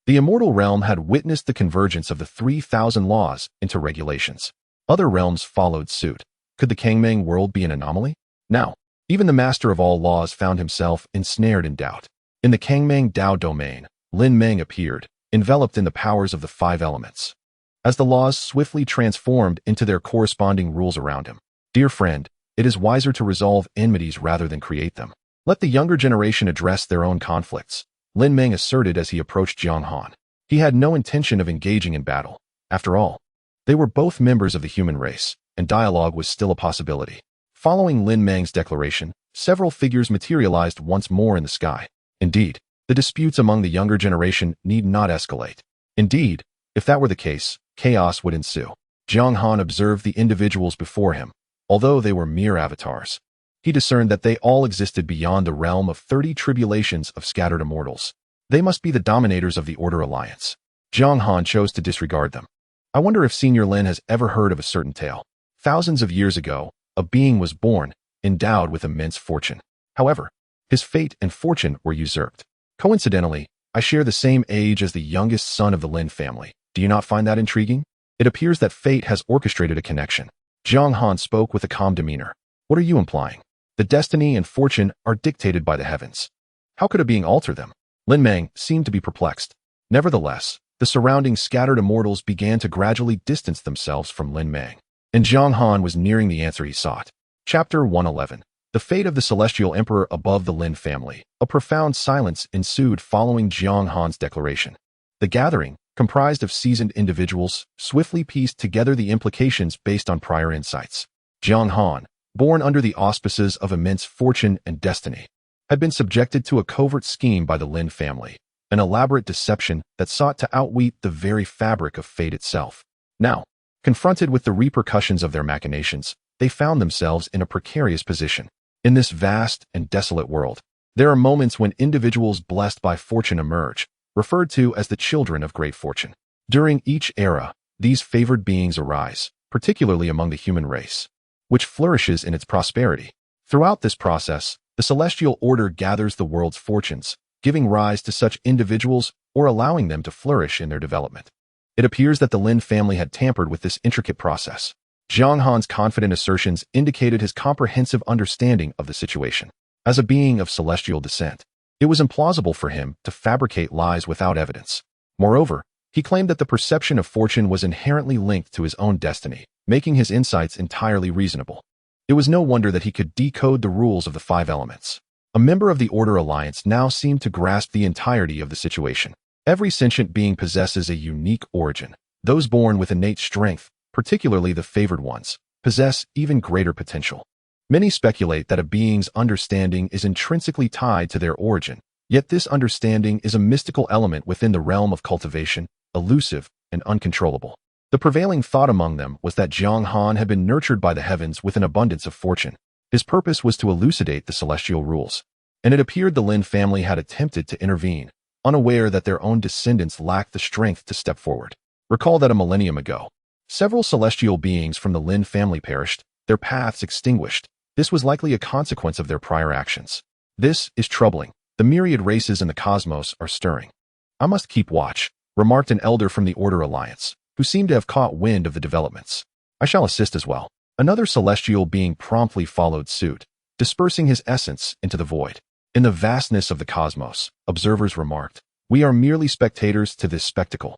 the Immortal Realm had witnessed the convergence of the 3,000 laws into regulations. Other realms followed suit. Could the Kangmang world be an anomaly? Now, even the master of all laws found himself ensnared in doubt. In the Kangmang Dao domain, Lin Meng appeared, enveloped in the powers of the 5 elements, as the laws swiftly transformed into their corresponding rules around him. Dear friend, it is wiser to resolve enmities rather than create them. Let the younger generation address their own conflicts, Lin Meng asserted as he approached Jiang Han. He had no intention of engaging in battle. After all, they were both members of the human race, and dialogue was still a possibility. Following Lin Meng's declaration, several figures materialized once more in the sky. Indeed, the disputes among the younger generation need not escalate. Indeed, if that were the case, chaos would ensue. Jiang Han observed the individuals before him. Although they were mere avatars, he discerned that they all existed beyond the realm of 30 tribulations of scattered immortals. They must be the dominators of the Order Alliance. Jiang Han chose to disregard them. I wonder if Senior Lin has ever heard of a certain tale. Thousands of years ago, a being was born, endowed with immense fortune. However, his fate and fortune were usurped. Coincidentally, I share the same age as the youngest son of the Lin family. Do you not find that intriguing? It appears that fate has orchestrated a connection. Jiang Han spoke with a calm demeanor. What are you implying? The destiny and fortune are dictated by the heavens. How could a being alter them? Lin Meng seemed to be perplexed. Nevertheless, the surrounding scattered immortals began to gradually distance themselves from Lin Meng, and Jiang Han was nearing the answer he sought. Chapter 111. The fate of the celestial emperor above the Lin family. A profound silence ensued following Jiang Han's declaration. The gathering, comprised of seasoned individuals, swiftly pieced together the implications based on prior insights. Jiang Han, born under the auspices of immense fortune and destiny, had been subjected to a covert scheme by the Lin family, an elaborate deception that sought to outwit the very fabric of fate itself. Now, confronted with the repercussions of their machinations, they found themselves in a precarious position. In this vast and desolate world, there are moments when individuals blessed by fortune emerge, referred to as the children of great fortune. During each era, these favored beings arise, particularly among the human race, which flourishes in its prosperity. Throughout this process, The celestial order gathers the world's fortunes, giving rise to such individuals or allowing them to flourish in their development. It appears that the Lin family had tampered with this intricate process. Jiang Han's confident assertions indicated his comprehensive understanding of the situation. As a being of celestial descent, it was implausible for him to fabricate lies without evidence. Moreover, he claimed that the perception of fortune was inherently linked to his own destiny, making his insights entirely reasonable. It was no wonder that he could decode the rules of the 5 elements. A member of the Order Alliance now seemed to grasp the entirety of the situation. Every sentient being possesses a unique origin. Those born with innate strength, particularly the favored ones, possess even greater potential. Many speculate that a being's understanding is intrinsically tied to their origin, yet this understanding is a mystical element within the realm of cultivation, elusive and uncontrollable. The prevailing thought among them was that Jiang Han had been nurtured by the heavens with an abundance of fortune. His purpose was to elucidate the celestial rules, and it appeared the Lin family had attempted to intervene, unaware that their own descendants lacked the strength to step forward. Recall that a millennium ago, several celestial beings from the Lin family perished, their paths extinguished. This was likely a consequence of their prior actions. This is troubling. The myriad races in the cosmos are stirring. I must keep watch, remarked an elder from the Order Alliance, who seemed to have caught wind of the developments. I shall assist as well. Another celestial being promptly followed suit, dispersing his essence into the void. In the vastness of the cosmos, observers remarked, we are merely spectators to this spectacle.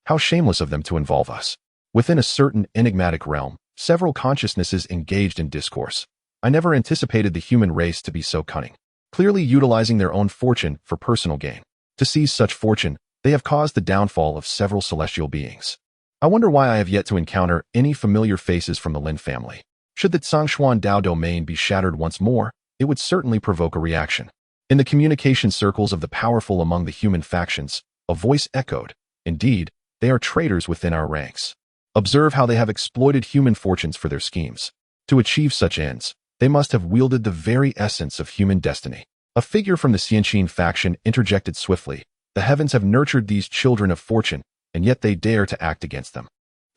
How shameless of them to involve us. Within a certain enigmatic realm, several consciousnesses engaged in discourse. I never anticipated the human race to be so cunning, clearly utilizing their own fortune for personal gain. To seize such fortune, they have caused the downfall of several celestial beings. I wonder why I have yet to encounter any familiar faces from the Lin family. Should the Zhongshuan Dao domain be shattered once more, it would certainly provoke a reaction. In the communication circles of the powerful among the human factions, a voice echoed, indeed, they are traitors within our ranks. Observe how they have exploited human fortunes for their schemes. To achieve such ends, they must have wielded the very essence of human destiny. A figure from the Xianqin faction interjected swiftly. The heavens have nurtured these children of fortune, and yet they dare to act against them.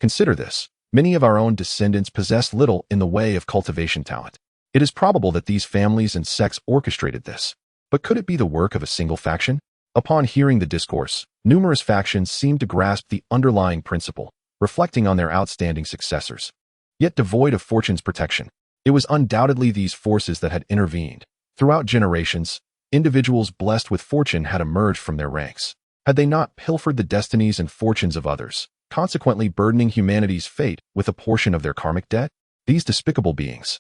Consider this. Many of our own descendants possess little in the way of cultivation talent. It is probable that these families and sects orchestrated this. But could it be the work of a single faction? Upon hearing the discourse, numerous factions seemed to grasp the underlying principle, reflecting on their outstanding successors. Yet devoid of fortune's protection, it was undoubtedly these forces that had intervened. Throughout generations, individuals blessed with fortune had emerged from their ranks. Had they not pilfered the destinies and fortunes of others, consequently burdening humanity's fate with a portion of their karmic debt? These despicable beings,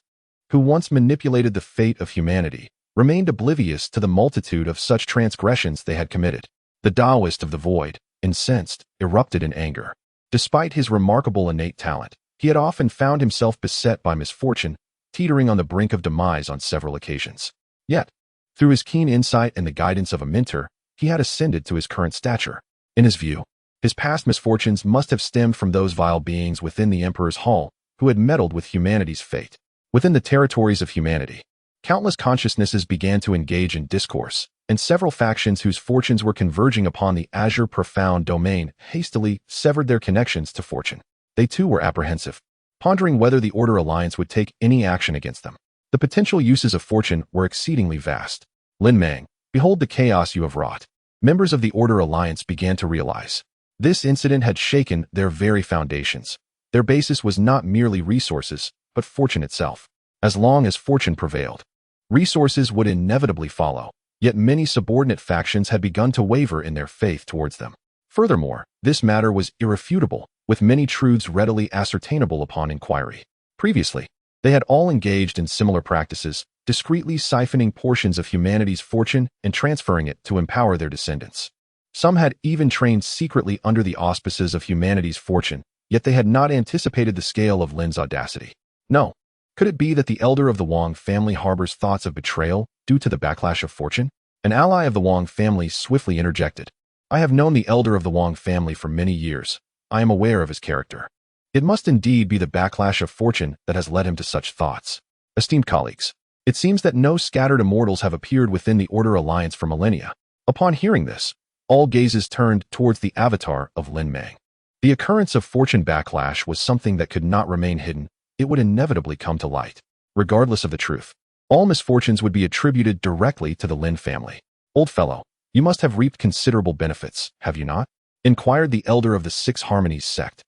who once manipulated the fate of humanity, remained oblivious to the multitude of such transgressions they had committed. The Taoist of the void, incensed, erupted in anger. Despite his remarkable innate talent, he had often found himself beset by misfortune, teetering on the brink of demise on several occasions. Yet, through his keen insight and the guidance of a mentor, he had ascended to his current stature. In his view, his past misfortunes must have stemmed from those vile beings within the Emperor's Hall who had meddled with humanity's fate. Within the territories of humanity, countless consciousnesses began to engage in discourse, and several factions whose fortunes were converging upon the azure profound domain hastily severed their connections to fortune. They too were apprehensive, pondering whether the Order Alliance would take any action against them. The potential uses of fortune were exceedingly vast. Lin Mang, behold the chaos you have wrought. Members of the Order Alliance began to realize. This incident had shaken their very foundations. Their basis was not merely resources, but fortune itself. As long as fortune prevailed, resources would inevitably follow, yet many subordinate factions had begun to waver in their faith towards them. Furthermore, this matter was irrefutable, with many truths readily ascertainable upon inquiry. Previously, they had all engaged in similar practices, discreetly siphoning portions of humanity's fortune and transferring it to empower their descendants. Some had even trained secretly under the auspices of humanity's fortune, yet they had not anticipated the scale of Lin's audacity. No. Could it be that the elder of the Wang family harbors thoughts of betrayal due to the backlash of fortune? An ally of the Wang family swiftly interjected. I have known the elder of the Wang family for many years. I am aware of his character. It must indeed be the backlash of fortune that has led him to such thoughts. Esteemed colleagues, it seems that no scattered immortals have appeared within the Order Alliance for millennia. Upon hearing this, all gazes turned towards the avatar of Lin Mang. The occurrence of fortune backlash was something that could not remain hidden. It would inevitably come to light. Regardless of the truth, All misfortunes would be attributed directly to the Lin family. "Old fellow, you must have reaped considerable benefits, have you not?" inquired the elder of the Six Harmonies sect.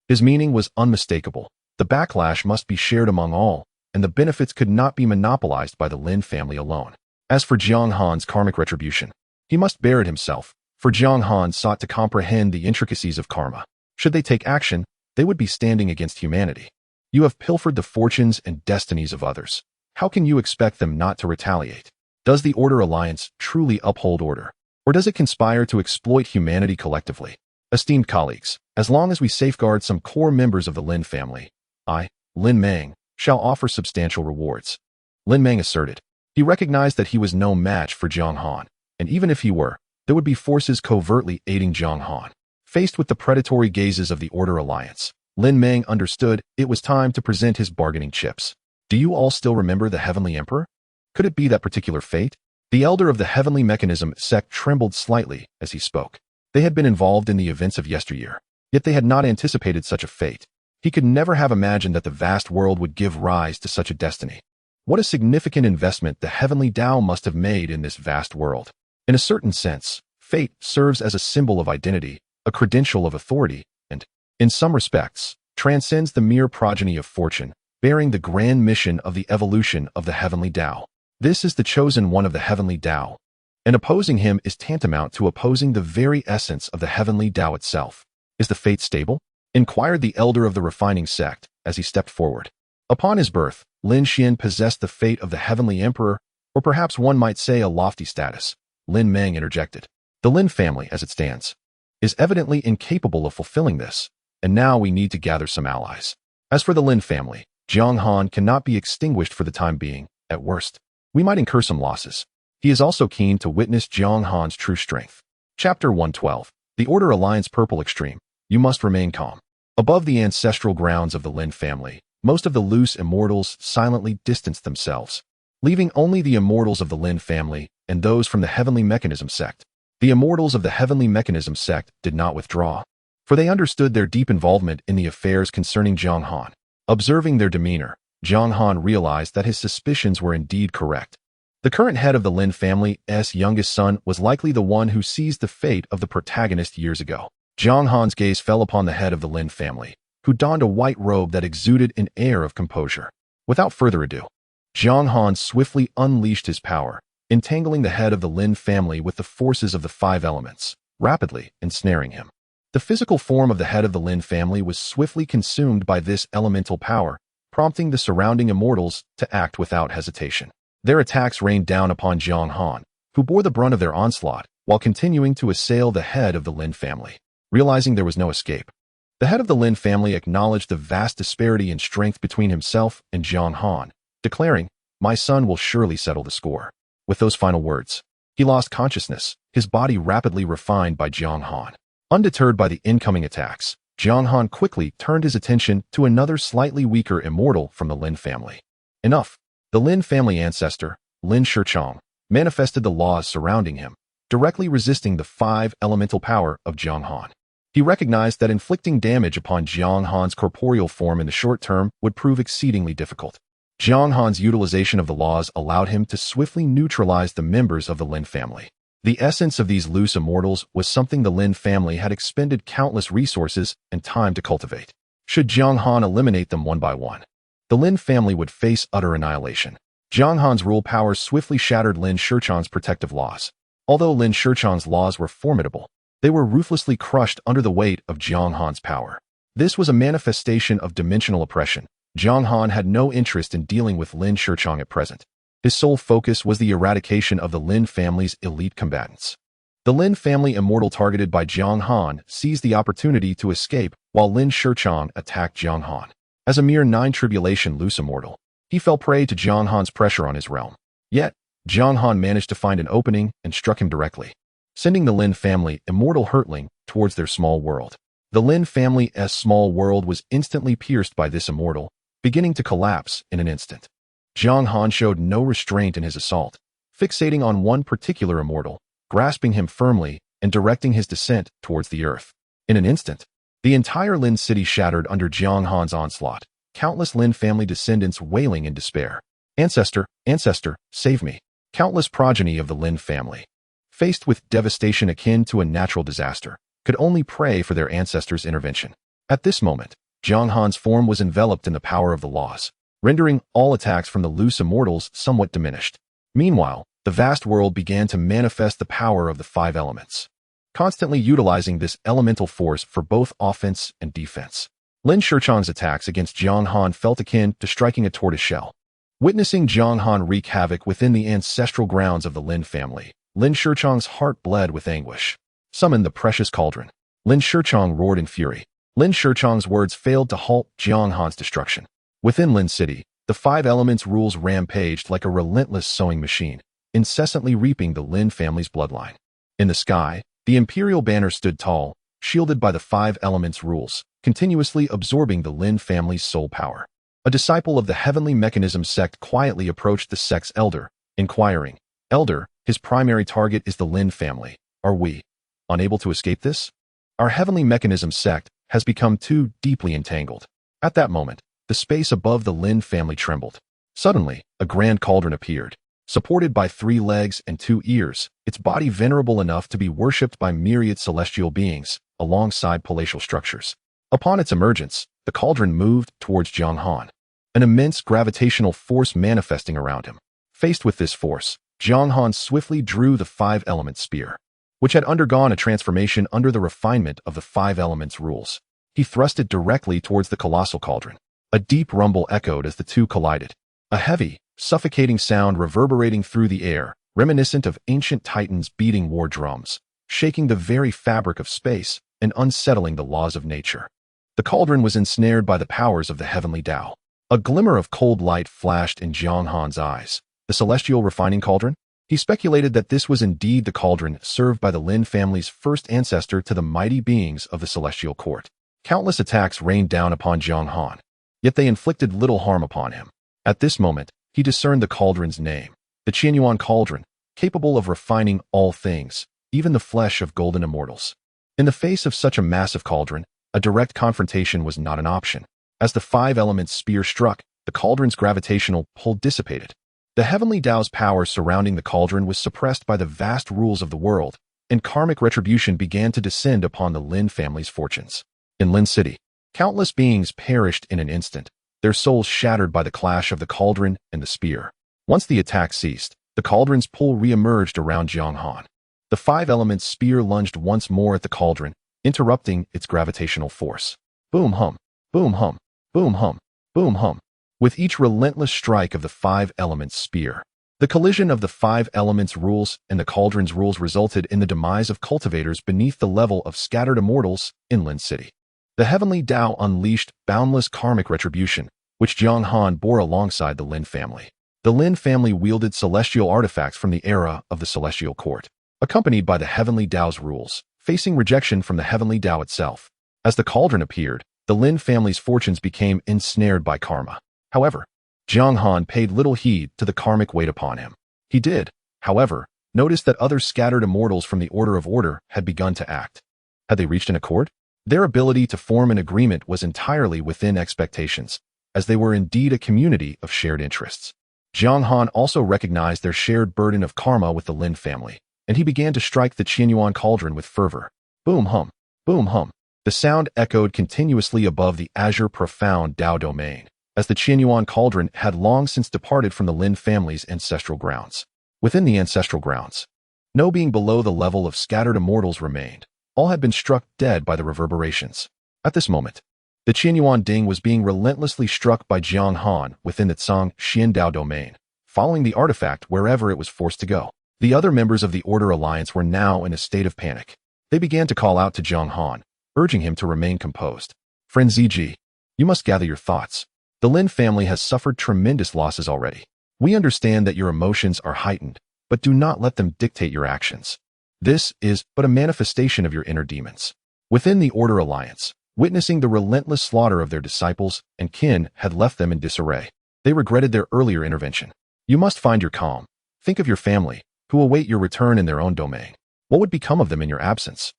His meaning was unmistakable. The backlash must be shared among all, and the benefits could not be monopolized by the Lin family alone. As for Jiang Han's karmic retribution, he must bear it himself, for Jiang Han sought to comprehend the intricacies of karma. Should they take action, they would be standing against humanity. You have pilfered the fortunes and destinies of others. How can you expect them not to retaliate? Does the Order Alliance truly uphold order, or does it conspire to exploit humanity collectively? Esteemed colleagues, as long as we safeguard some core members of the Lin family, I, Lin Mang, shall offer substantial rewards. Lin Mang asserted. He recognized that he was no match for Jiang Han, and even if he were, there would be forces covertly aiding Jiang Han. Faced with the predatory gazes of the Order Alliance, Lin Mang understood it was time to present his bargaining chips. Do you all still remember the Heavenly Emperor? Could it be that particular fate? The elder of the Heavenly Mechanism sect trembled slightly as he spoke. They had been involved in the events of yesteryear, yet they had not anticipated such a fate. He could never have imagined that the vast world would give rise to such a destiny. What a significant investment the Heavenly Tao must have made in this vast world. In a certain sense, fate serves as a symbol of identity, a credential of authority, and, in some respects, transcends the mere progeny of fortune, bearing the grand mission of the evolution of the Heavenly Tao. This is the chosen one of the Heavenly Tao, and opposing him is tantamount to opposing the very essence of the Heavenly Tao itself. Is the fate stable? Inquired the elder of the refining sect as he stepped forward. Upon his birth, Lin Xian possessed the fate of the Heavenly Emperor, or perhaps one might say a lofty status. Lin Mang interjected. The Lin family, as it stands, is evidently incapable of fulfilling this, and now we need to gather some allies. As for the Lin family, Jiang Han cannot be extinguished for the time being. At worst, we might incur some losses. He is also keen to witness Jiang Han's true strength. Chapter 112. The Order Alliance Purple Extreme. You must remain calm. Above the ancestral grounds of the Lin family, most of the loose immortals silently distanced themselves, leaving only the immortals of the Lin family and those from the Heavenly Mechanism sect. The immortals of the Heavenly Mechanism sect did not withdraw, for they understood their deep involvement in the affairs concerning Jiang Han. Observing their demeanor, Jiang Han realized that his suspicions were indeed correct. The current head of the Lin family's youngest son was likely the one who seized the fate of the protagonist years ago. Jiang Han's gaze fell upon the head of the Lin family, who donned a white robe that exuded an air of composure. Without further ado, Jiang Han swiftly unleashed his power, entangling the head of the Lin family with the forces of the five elements, rapidly ensnaring him. The physical form of the head of the Lin family was swiftly consumed by this elemental power, prompting the surrounding immortals to act without hesitation. Their attacks rained down upon Jiang Han, who bore the brunt of their onslaught, while continuing to assail the head of the Lin family. Realizing there was no escape, the head of the Lin family acknowledged the vast disparity in strength between himself and Jiang Han, declaring, "My son will surely settle the score." With those final words, he lost consciousness, his body rapidly refined by Jiang Han. Undeterred by the incoming attacks, Jiang Han quickly turned his attention to another slightly weaker immortal from the Lin family. Enough. The Lin family ancestor, Lin Shichong, manifested the laws surrounding him, directly resisting the five elemental power of Jiang Han. He recognized that inflicting damage upon Jiang Han's corporeal form in the short term would prove exceedingly difficult. Jiang Han's utilization of the laws allowed him to swiftly neutralize the members of the Lin family. The essence of these loose immortals was something the Lin family had expended countless resources and time to cultivate. Should Jiang Han eliminate them one by one, the Lin family would face utter annihilation. Jiang Han's rule powers swiftly shattered Lin Shichong's protective laws. Although Lin Shichong's laws were formidable, they were ruthlessly crushed under the weight of Jiang Han's power. This was a manifestation of dimensional oppression. Jiang Han had no interest in dealing with Lin Shichong at present. His sole focus was the eradication of the Lin family's elite combatants. The Lin family immortal targeted by Jiang Han seized the opportunity to escape while Lin Shichong attacked Jiang Han. As a mere nine-tribulation loose immortal, he fell prey to Jiang Han's pressure on his realm. Yet, Jiang Han managed to find an opening and struck him directly, sending the Lin family immortal hurtling towards their small world. The Lin family's small world was instantly pierced by this immortal, beginning to collapse in an instant. Jiang Han showed no restraint in his assault, fixating on one particular immortal, grasping him firmly and directing his descent towards the earth. In an instant, the entire Lin city shattered under Jiang Han's onslaught, countless Lin family descendants wailing in despair. Ancestor, ancestor, save me. Countless progeny of the Lin family, faced with devastation akin to a natural disaster, could only pray for their ancestors' intervention. At this moment, Jiang Han's form was enveloped in the power of the laws, rendering all attacks from the loose immortals somewhat diminished. Meanwhile, the vast world began to manifest the power of the five elements, constantly utilizing this elemental force for both offense and defense. Lin Shichang's attacks against Jiang Han felt akin to striking a tortoiseshell. Witnessing Jiang Han wreak havoc within the ancestral grounds of the Lin family, Lin Shichang's heart bled with anguish. Summon the precious cauldron. Lin Shichang roared in fury. Lin Shichang's words failed to halt Jiang Han's destruction. Within Lin City, the five elements rules rampaged like a relentless sowing machine, incessantly reaping the Lin family's bloodline. In the sky, the imperial banner stood tall, shielded by the five elements rules, continuously absorbing the Lin family's soul power. A disciple of the Heavenly Mechanism sect quietly approached the sect's elder, inquiring, "Elder, his primary target is the Lin family. Are we unable to escape this? Our Heavenly Mechanism sect has become too deeply entangled." At that moment, the space above the Lin family trembled. Suddenly, a grand cauldron appeared. Supported by 3 legs and 2 ears, its body venerable enough to be worshipped by myriad celestial beings, alongside palatial structures. Upon its emergence, the cauldron moved towards Jiang Han, an immense gravitational force manifesting around him. Faced with this force, Jiang Han swiftly drew the five-element spear, which had undergone a transformation under the refinement of the five elements rules. He thrust it directly towards the colossal cauldron. A deep rumble echoed as the two collided. A heavy, suffocating sound reverberating through the air, reminiscent of ancient titans beating war drums, shaking the very fabric of space and unsettling the laws of nature. The cauldron was ensnared by the powers of the heavenly Tao. A glimmer of cold light flashed in Jiang Han's eyes. The celestial refining cauldron? He speculated that this was indeed the cauldron served by the Lin family's first ancestor to the mighty beings of the celestial court. Countless attacks rained down upon Jiang Han, yet they inflicted little harm upon him. At this moment, he discerned the cauldron's name, the Qianyuan cauldron, capable of refining all things, even the flesh of golden immortals. In the face of such a massive cauldron, a direct confrontation was not an option. As the five-element spear struck, the cauldron's gravitational pull dissipated. The heavenly Tao's power surrounding the cauldron was suppressed by the vast rules of the world, and karmic retribution began to descend upon the Lin family's fortunes. In Lin City, countless beings perished in an instant, their souls shattered by the clash of the cauldron and the spear. Once the attack ceased, the cauldron's pull re-emerged around Jiang Han. The five-element spear lunged once more at the cauldron, interrupting its gravitational force. Boom hum, boom hum, boom hum, boom hum. With each relentless strike of the five-element spear, the collision of the five elements rules and the cauldron's rules resulted in the demise of cultivators beneath the level of scattered immortals in Lin City. The heavenly Tao unleashed boundless karmic retribution, which Jiang Han bore alongside the Lin family. The Lin family wielded celestial artifacts from the era of the celestial court, accompanied by the heavenly Tao's rules, facing rejection from the heavenly Tao itself. As the cauldron appeared, the Lin family's fortunes became ensnared by karma. However, Jiang Han paid little heed to the karmic weight upon him. He did, however, notice that other scattered immortals from the Order of Order had begun to act. Had they reached an accord? Their ability to form an agreement was entirely within expectations, as they were indeed a community of shared interests. Jiang Han also recognized their shared burden of karma with the Lin family, and he began to strike the Qianyuan cauldron with fervor. Boom hum, boom hum. The sound echoed continuously above the azure profound Tao domain, as the Qianyuan cauldron had long since departed from the Lin family's ancestral grounds. Within the ancestral grounds, no being below the level of scattered immortals remained. All had been struck dead by the reverberations. At this moment, the Qianyuan Ding was being relentlessly struck by Jiang Han within the Tsang Xian Dao domain, following the artifact wherever it was forced to go. The other members of the Order Alliance were now in a state of panic. They began to call out to Jiang Han, urging him to remain composed. Friend ZG, you must gather your thoughts. The Lin family has suffered tremendous losses already. We understand that your emotions are heightened, but do not let them dictate your actions. This is but a manifestation of your inner demons. Within the Order Alliance, witnessing the relentless slaughter of their disciples and kin had left them in disarray. They regretted their earlier intervention. You must find your calm. Think of your family, who await your return in their own domain. What would become of them in your absence?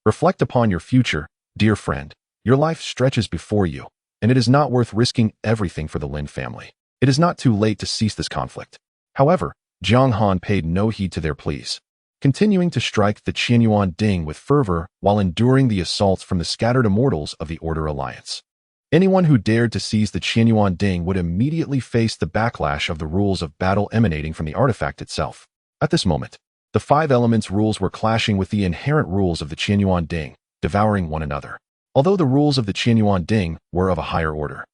Reflect upon your future, dear friend. Your life stretches before you, and it is not worth risking everything for the Lin family. It is not too late to cease this conflict. However, Jiang Han paid no heed to their pleas, continuing to strike the Qianyuan Ding with fervor while enduring the assaults from the scattered immortals of the Order Alliance. Anyone who dared to seize the Qianyuan Ding would immediately face the backlash of the rules of battle emanating from the artifact itself. At this moment, the five elements rules were clashing with the inherent rules of the Qianyuan Ding, devouring one another. Although the rules of the Qianyuan Ding were of a higher order,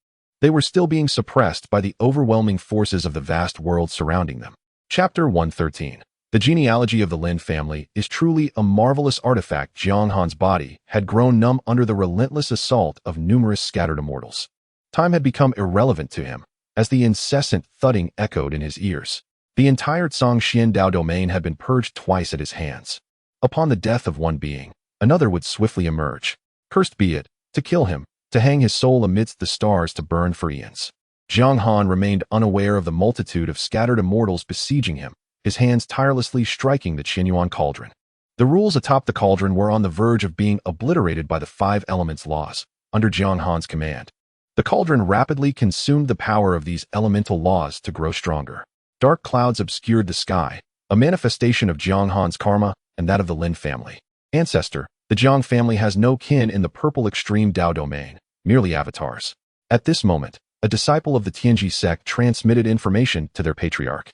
they were still being suppressed by the overwhelming forces of the vast world surrounding them. Chapter 113. The genealogy of the Lin family is truly a marvelous artifact. Jiang Han's body had grown numb under the relentless assault of numerous scattered immortals. Time had become irrelevant to him, as the incessant thudding echoed in his ears. The entire Zhongxian Dao domain had been purged twice at his hands. Upon the death of one being, another would swiftly emerge. Cursed be it, to kill him, to hang his soul amidst the stars to burn for eons. Jiang Han remained unaware of the multitude of scattered immortals besieging him, his hands tirelessly striking the Qianyuan cauldron. The rules atop the cauldron were on the verge of being obliterated by the five elements laws, under Jiang Han's command. The cauldron rapidly consumed the power of these elemental laws to grow stronger. Dark clouds obscured the sky, a manifestation of Jiang Han's karma and that of the Lin family. Ancestor, the Jiang family has no kin in the purple extreme Dao domain, merely avatars. At this moment, a disciple of the Tianji sect transmitted information to their patriarch,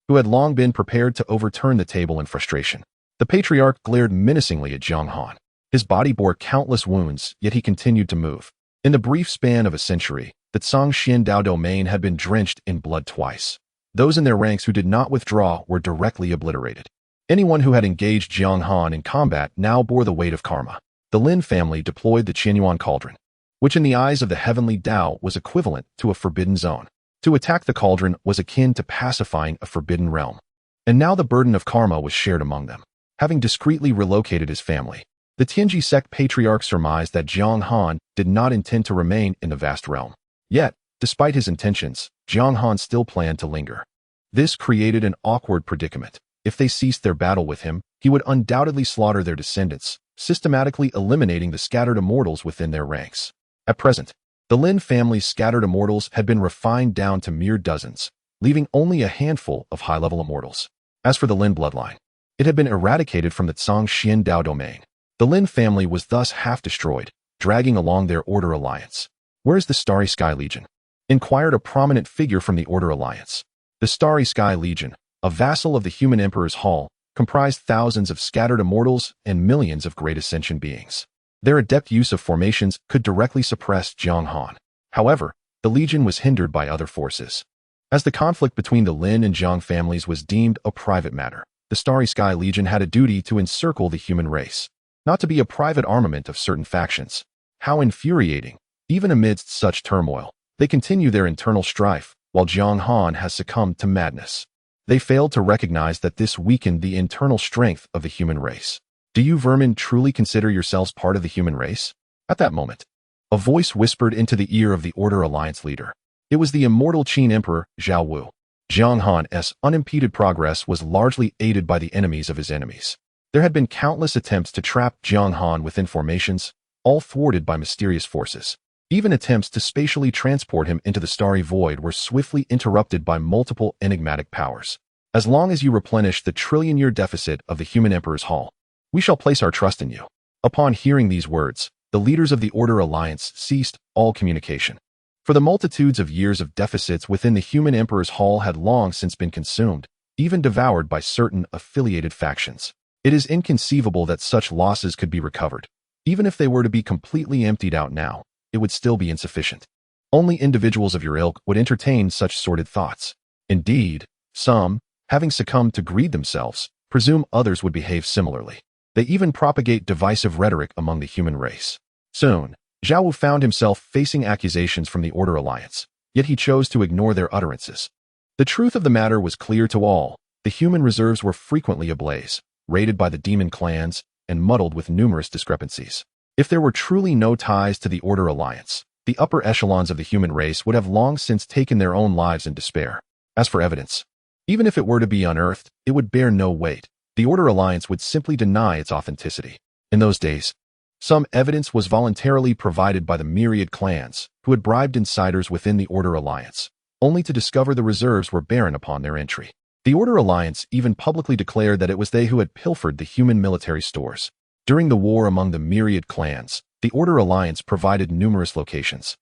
who had long been prepared to overturn the table in frustration. The patriarch glared menacingly at Jiang Han. His body bore countless wounds, yet he continued to move. In the brief span of a century, the Zhongxian Dao domain had been drenched in blood twice. Those in their ranks who did not withdraw were directly obliterated. Anyone who had engaged Jiang Han in combat now bore the weight of karma. The Lin family deployed the Qianyuan cauldron, which in the eyes of the heavenly Dao was equivalent to a forbidden zone. To attack the cauldron was akin to pacifying a forbidden realm. And now the burden of karma was shared among them. Having discreetly relocated his family, the Tianji sect patriarch surmised that Jiang Han did not intend to remain in the vast realm. Yet, despite his intentions, Jiang Han still planned to linger. This created an awkward predicament. If they ceased their battle with him, he would undoubtedly slaughter their descendants, systematically eliminating the scattered immortals within their ranks. At present, the Lin family's scattered immortals had been refined down to mere dozens, leaving only a handful of high-level immortals. As for the Lin bloodline, it had been eradicated from the Zhongxian Dao domain. The Lin family was thus half destroyed, dragging along their Order Alliance. "Where is the Starry Sky Legion?" inquired a prominent figure from the Order Alliance. The Starry Sky Legion, a vassal of the human Emperor's Hall, comprised thousands of scattered immortals and millions of great ascension beings. Their adept use of formations could directly suppress Jiang Han. However, the Legion was hindered by other forces. As the conflict between the Lin and Jiang families was deemed a private matter, the Starry Sky Legion had a duty to encircle the human race, not to be a private armament of certain factions. How infuriating! Even amidst such turmoil, they continue their internal strife, while Jiang Han has succumbed to madness. They failed to recognize that this weakened the internal strength of the human race. Do you vermin truly consider yourselves part of the human race? At that moment, a voice whispered into the ear of the Order Alliance leader. It was the immortal Qin Emperor, Zhao Wu. Jiang Han's unimpeded progress was largely aided by the enemies of his enemies. There had been countless attempts to trap Jiang Han within formations, all thwarted by mysterious forces. Even attempts to spatially transport him into the starry void were swiftly interrupted by multiple enigmatic powers. As long as you replenish the trillion-year deficit of the human Emperor's Hall, we shall place our trust in you. Upon hearing these words, the leaders of the Order Alliance ceased all communication. For the multitudes of years of deficits within the human Emperor's Hall had long since been consumed, even devoured by certain affiliated factions. It is inconceivable that such losses could be recovered. Even if they were to be completely emptied out now, it would still be insufficient. Only individuals of your ilk would entertain such sordid thoughts. Indeed, some, having succumbed to greed themselves, presume others would behave similarly. They even propagate divisive rhetoric among the human race. Soon, Zhao Wu found himself facing accusations from the Order Alliance, yet he chose to ignore their utterances. The truth of the matter was clear to all. The human reserves were frequently ablaze, raided by the demon clans, and muddled with numerous discrepancies. If there were truly no ties to the Order Alliance, the upper echelons of the human race would have long since taken their own lives in despair. As for evidence, even if it were to be unearthed, it would bear no weight. The Order Alliance would simply deny its authenticity. In those days, some evidence was voluntarily provided by the myriad clans who had bribed insiders within the Order Alliance, only to discover the reserves were barren upon their entry. The Order Alliance even publicly declared that it was they who had pilfered the human military stores. During the war among the myriad clans, the Order Alliance provided numerous locations.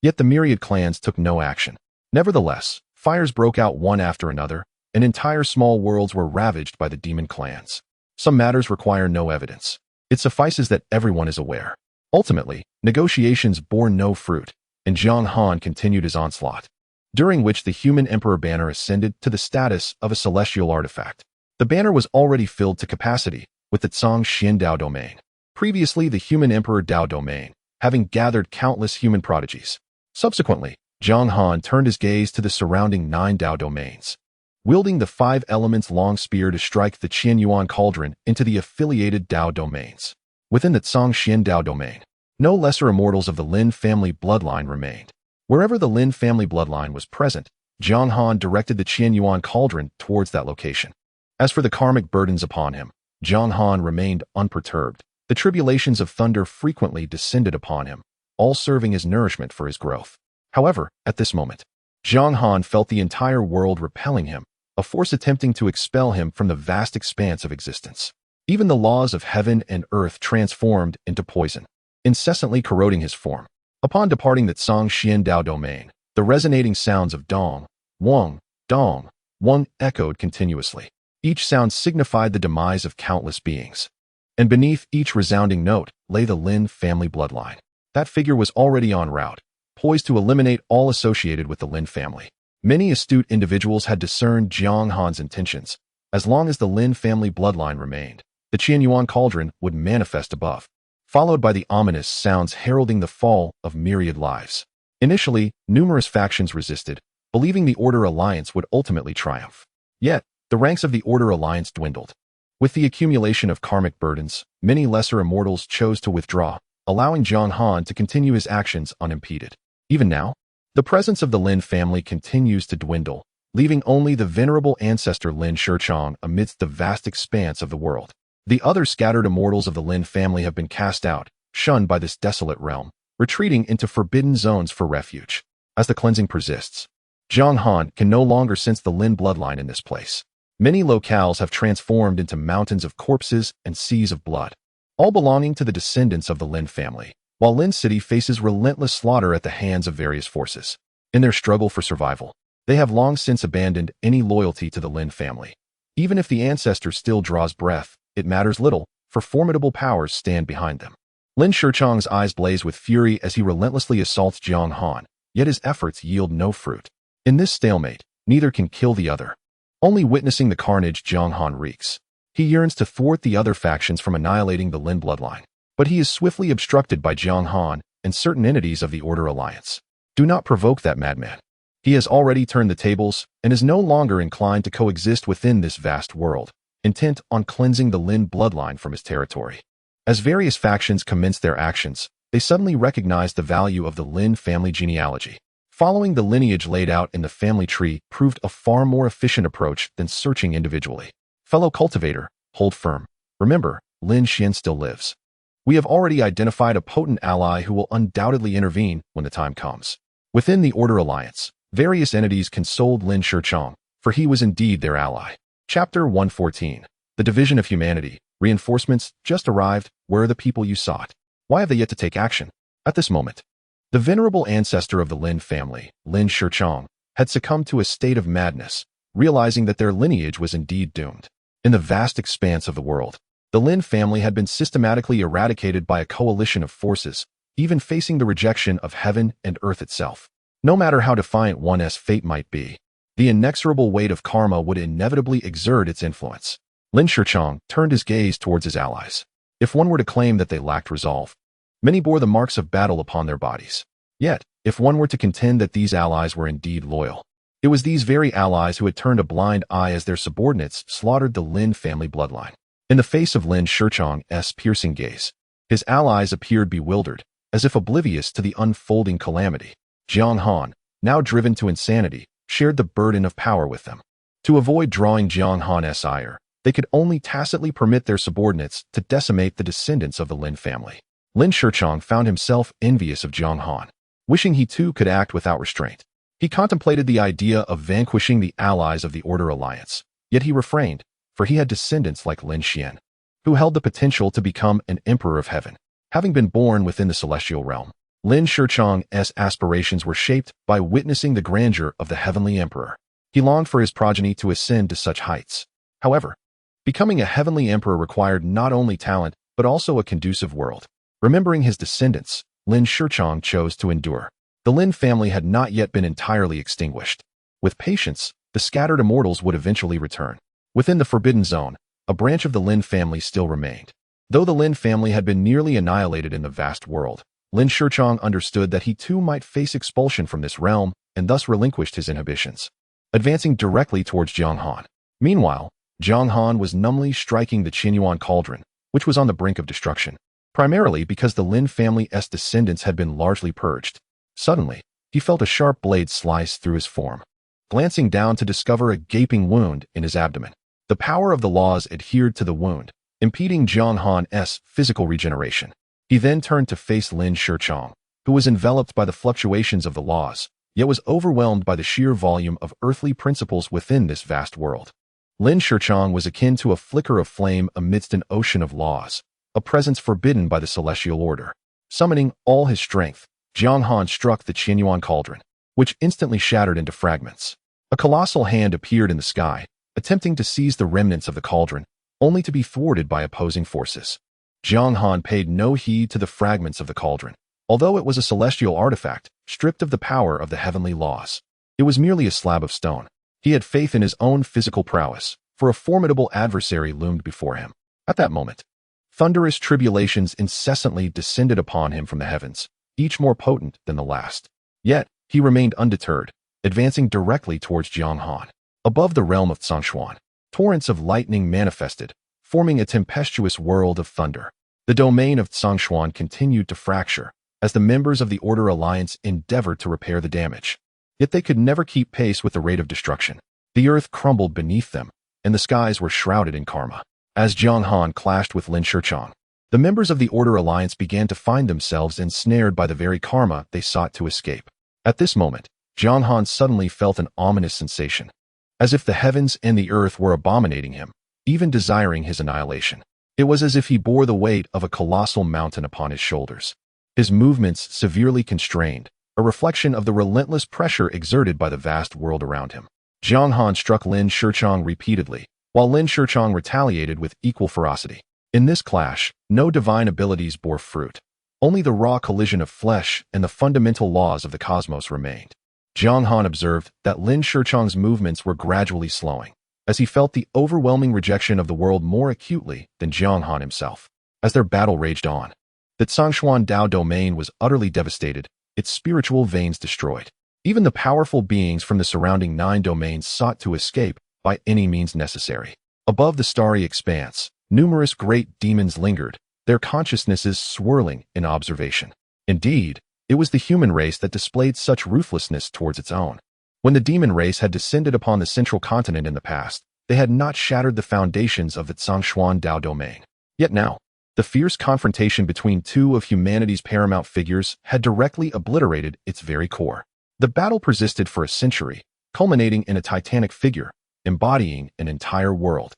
Yet the myriad clans took no action. Nevertheless, fires broke out one after another, and entire small worlds were ravaged by the demon clans. Some matters require no evidence. It suffices that everyone is aware. Ultimately, negotiations bore no fruit, and Jiang Han continued his onslaught, during which the human emperor banner ascended to the status of a celestial artifact. The banner was already filled to capacity with the Tsang Xin Dao domain. Previously, the human emperor Dao domain, having gathered countless human prodigies. Subsequently, Jiang Han turned his gaze to the surrounding 9 Dao domains, wielding the 5 elements long spear to strike the Qianyuan cauldron into the affiliated Dao domains. Within the Tsang Xin Dao domain, no lesser immortals of the Lin family bloodline remained. Wherever the Lin family bloodline was present, Jiang Han directed the Qianyuan cauldron towards that location. As for the karmic burdens upon him, Jiang Han remained unperturbed. The tribulations of thunder frequently descended upon him, all serving as nourishment for his growth. However, at this moment, Jiang Han felt the entire world repelling him, a force attempting to expel him from the vast expanse of existence. Even the laws of heaven and earth transformed into poison, incessantly corroding his form. Upon departing the Tsang Xin Dao domain, the resonating sounds of dong, wang, echoed continuously. Each sound signified the demise of countless beings. And beneath each resounding note lay the Lin family bloodline. That figure was already en route, poised to eliminate all associated with the Lin family. Many astute individuals had discerned Jiang Han's intentions. As long as the Lin family bloodline remained, the Qianyuan cauldron would manifest above, followed by the ominous sounds heralding the fall of myriad lives. Initially, numerous factions resisted, believing the Order Alliance would ultimately triumph. Yet, the ranks of the Order Alliance dwindled. With the accumulation of karmic burdens, many lesser immortals chose to withdraw, allowing Jiang Han to continue his actions unimpeded. Even now, the presence of the Lin family continues to dwindle, leaving only the venerable ancestor Lin Shichang amidst the vast expanse of the world. The other scattered immortals of the Lin family have been cast out, shunned by this desolate realm, retreating into forbidden zones for refuge. As the cleansing persists, Jiang Han can no longer sense the Lin bloodline in this place. Many locales have transformed into mountains of corpses and seas of blood, all belonging to the descendants of the Lin family, while Lin City faces relentless slaughter at the hands of various forces. In their struggle for survival, they have long since abandoned any loyalty to the Lin family. Even if the ancestor still draws breath, it matters little, for formidable powers stand behind them. Lin Shichang's eyes blaze with fury as he relentlessly assaults Jiang Han, yet his efforts yield no fruit. In this stalemate, neither can kill the other. Only witnessing the carnage Jiang Han wreaks, he yearns to thwart the other factions from annihilating the Lin bloodline. But he is swiftly obstructed by Jiang Han and certain entities of the Order Alliance. Do not provoke that madman. He has already turned the tables and is no longer inclined to coexist within this vast world, intent on cleansing the Lin bloodline from his territory. As various factions commence their actions, they suddenly recognize the value of the Lin family genealogy. Following the lineage laid out in the family tree proved a far more efficient approach than searching individually. Fellow cultivator, hold firm. Remember, Lin Xian still lives. We have already identified a potent ally who will undoubtedly intervene when the time comes. Within the Order Alliance, various entities consoled Lin Shichang, for he was indeed their ally. Chapter 114. The Division of Humanity. Reinforcements just arrived. Where are the people you sought? Why have they yet to take action? At this moment, the venerable ancestor of the Lin family, Lin Shichang, had succumbed to a state of madness, realizing that their lineage was indeed doomed. In the vast expanse of the world, the Lin family had been systematically eradicated by a coalition of forces, even facing the rejection of heaven and earth itself. No matter how defiant one's fate might be, the inexorable weight of karma would inevitably exert its influence. Lin Shichang turned his gaze towards his allies. If one were to claim that they lacked resolve, many bore the marks of battle upon their bodies. Yet, if one were to contend that these allies were indeed loyal, it was these very allies who had turned a blind eye as their subordinates slaughtered the Lin family bloodline. In the face of Lin Shichang's piercing gaze, his allies appeared bewildered, as if oblivious to the unfolding calamity. Jiang Han, now driven to insanity, shared the burden of power with them. To avoid drawing Jiang Han's ire, they could only tacitly permit their subordinates to decimate the descendants of the Lin family. Lin Shichang found himself envious of Jiang Han, wishing he too could act without restraint. He contemplated the idea of vanquishing the allies of the Order Alliance, yet he refrained, for he had descendants like Lin Xian, who held the potential to become an emperor of heaven. Having been born within the celestial realm, Lin Shichong's aspirations were shaped by witnessing the grandeur of the heavenly emperor. He longed for his progeny to ascend to such heights. However, becoming a heavenly emperor required not only talent, but also a conducive world. Remembering his descendants, Lin Shichong chose to endure. The Lin family had not yet been entirely extinguished. With patience, the scattered immortals would eventually return. Within the Forbidden Zone, a branch of the Lin family still remained. Though the Lin family had been nearly annihilated in the vast world, Lin Shichong understood that he too might face expulsion from this realm and thus relinquished his inhibitions, advancing directly towards Jiang Han. Meanwhile, Jiang Han was numbly striking the Qinyuan cauldron, which was on the brink of destruction, primarily because the Lin family's descendants had been largely purged. Suddenly, he felt a sharp blade slice through his form. Glancing down to discover a gaping wound in his abdomen, the power of the laws adhered to the wound, impeding Jiang Han's physical regeneration. He then turned to face Lin Shichong, who was enveloped by the fluctuations of the laws, yet was overwhelmed by the sheer volume of earthly principles within this vast world. Lin Shichong was akin to a flicker of flame amidst an ocean of laws, a presence forbidden by the celestial order. Summoning all his strength, Jiang Han struck the Qinyuan cauldron, which instantly shattered into fragments. A colossal hand appeared in the sky, attempting to seize the remnants of the cauldron, only to be thwarted by opposing forces. Jiang Han paid no heed to the fragments of the cauldron. Although it was a celestial artifact, stripped of the power of the heavenly laws, it was merely a slab of stone. He had faith in his own physical prowess, for a formidable adversary loomed before him. At that moment, thunderous tribulations incessantly descended upon him from the heavens, each more potent than the last. Yet, he remained undeterred, advancing directly towards Jiang Han. Above the realm of Zhongshuan, torrents of lightning manifested, forming a tempestuous world of thunder. The domain of Zhongshuan continued to fracture, as the members of the Order Alliance endeavored to repair the damage. Yet they could never keep pace with the rate of destruction. The earth crumbled beneath them, and the skies were shrouded in karma. As Jiang Han clashed with Lin Shichong, the members of the Order Alliance began to find themselves ensnared by the very karma they sought to escape. At this moment, Jiang Han suddenly felt an ominous sensation, as if the heavens and the earth were abominating him, even desiring his annihilation. It was as if he bore the weight of a colossal mountain upon his shoulders. His movements severely constrained, a reflection of the relentless pressure exerted by the vast world around him. Jiang Han struck Lin Shichong repeatedly, while Lin Shichong retaliated with equal ferocity. In this clash, no divine abilities bore fruit. Only the raw collision of flesh and the fundamental laws of the cosmos remained. Jiang Han observed that Lin Shichong's movements were gradually slowing, as he felt the overwhelming rejection of the world more acutely than Jiang Han himself. As their battle raged on, the Zhongshuan Dao domain was utterly devastated, its spiritual veins destroyed. Even the powerful beings from the surrounding 9 domains sought to escape by any means necessary. Above the starry expanse, numerous great demons lingered, their consciousnesses swirling in observation. Indeed, it was the human race that displayed such ruthlessness towards its own. When the demon race had descended upon the central continent in the past, they had not shattered the foundations of the Zhongshuan Dao domain. Yet now, the fierce confrontation between 2 of humanity's paramount figures had directly obliterated its very core. The battle persisted for a century, culminating in a titanic figure, embodying an entire world,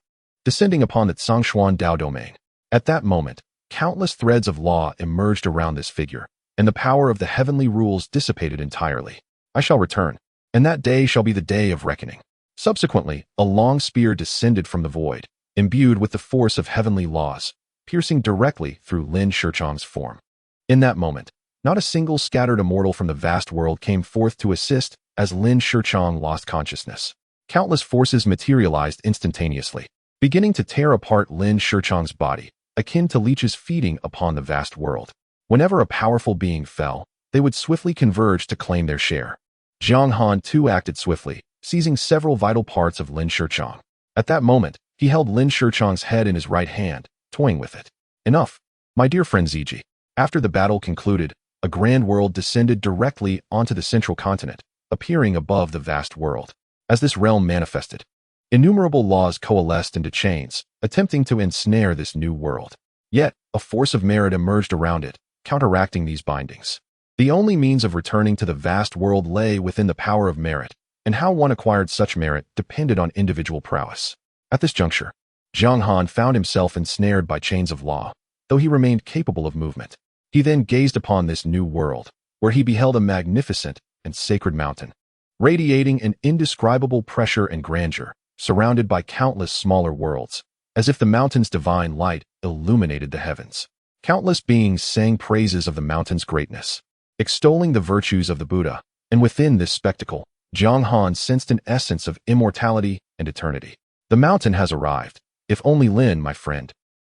descending upon the Zhongshuan Dao domain. At that moment, countless threads of law emerged around this figure, and the power of the heavenly rules dissipated entirely. I shall return, and that day shall be the day of reckoning. Subsequently, a long spear descended from the void, imbued with the force of heavenly laws, piercing directly through Lin Shichong's form. In that moment, not a single scattered immortal from the vast world came forth to assist as Lin Shichong lost consciousness. Countless forces materialized instantaneously, beginning to tear apart Lin Shichong's body, akin to leeches feeding upon the vast world. Whenever a powerful being fell, they would swiftly converge to claim their share. Jiang Han too acted swiftly, seizing several vital parts of Lin Shichong. At that moment, he held Lin Shichong's head in his right hand, toying with it. Enough, my dear friend Ziji. After the battle concluded, a grand world descended directly onto the central continent, appearing above the vast world. As this realm manifested, innumerable laws coalesced into chains, attempting to ensnare this new world. Yet, a force of merit emerged around it, counteracting these bindings. The only means of returning to the vast world lay within the power of merit, and how one acquired such merit depended on individual prowess. At this juncture, Jiang Han found himself ensnared by chains of law, though he remained capable of movement. He then gazed upon this new world, where he beheld a magnificent and sacred mountain, radiating an indescribable pressure and grandeur, surrounded by countless smaller worlds, as if the mountain's divine light illuminated the heavens. Countless beings sang praises of the mountain's greatness, extolling the virtues of the Buddha, and within this spectacle, Jiang Han sensed an essence of immortality and eternity. The mountain has arrived. If only Lin, my friend,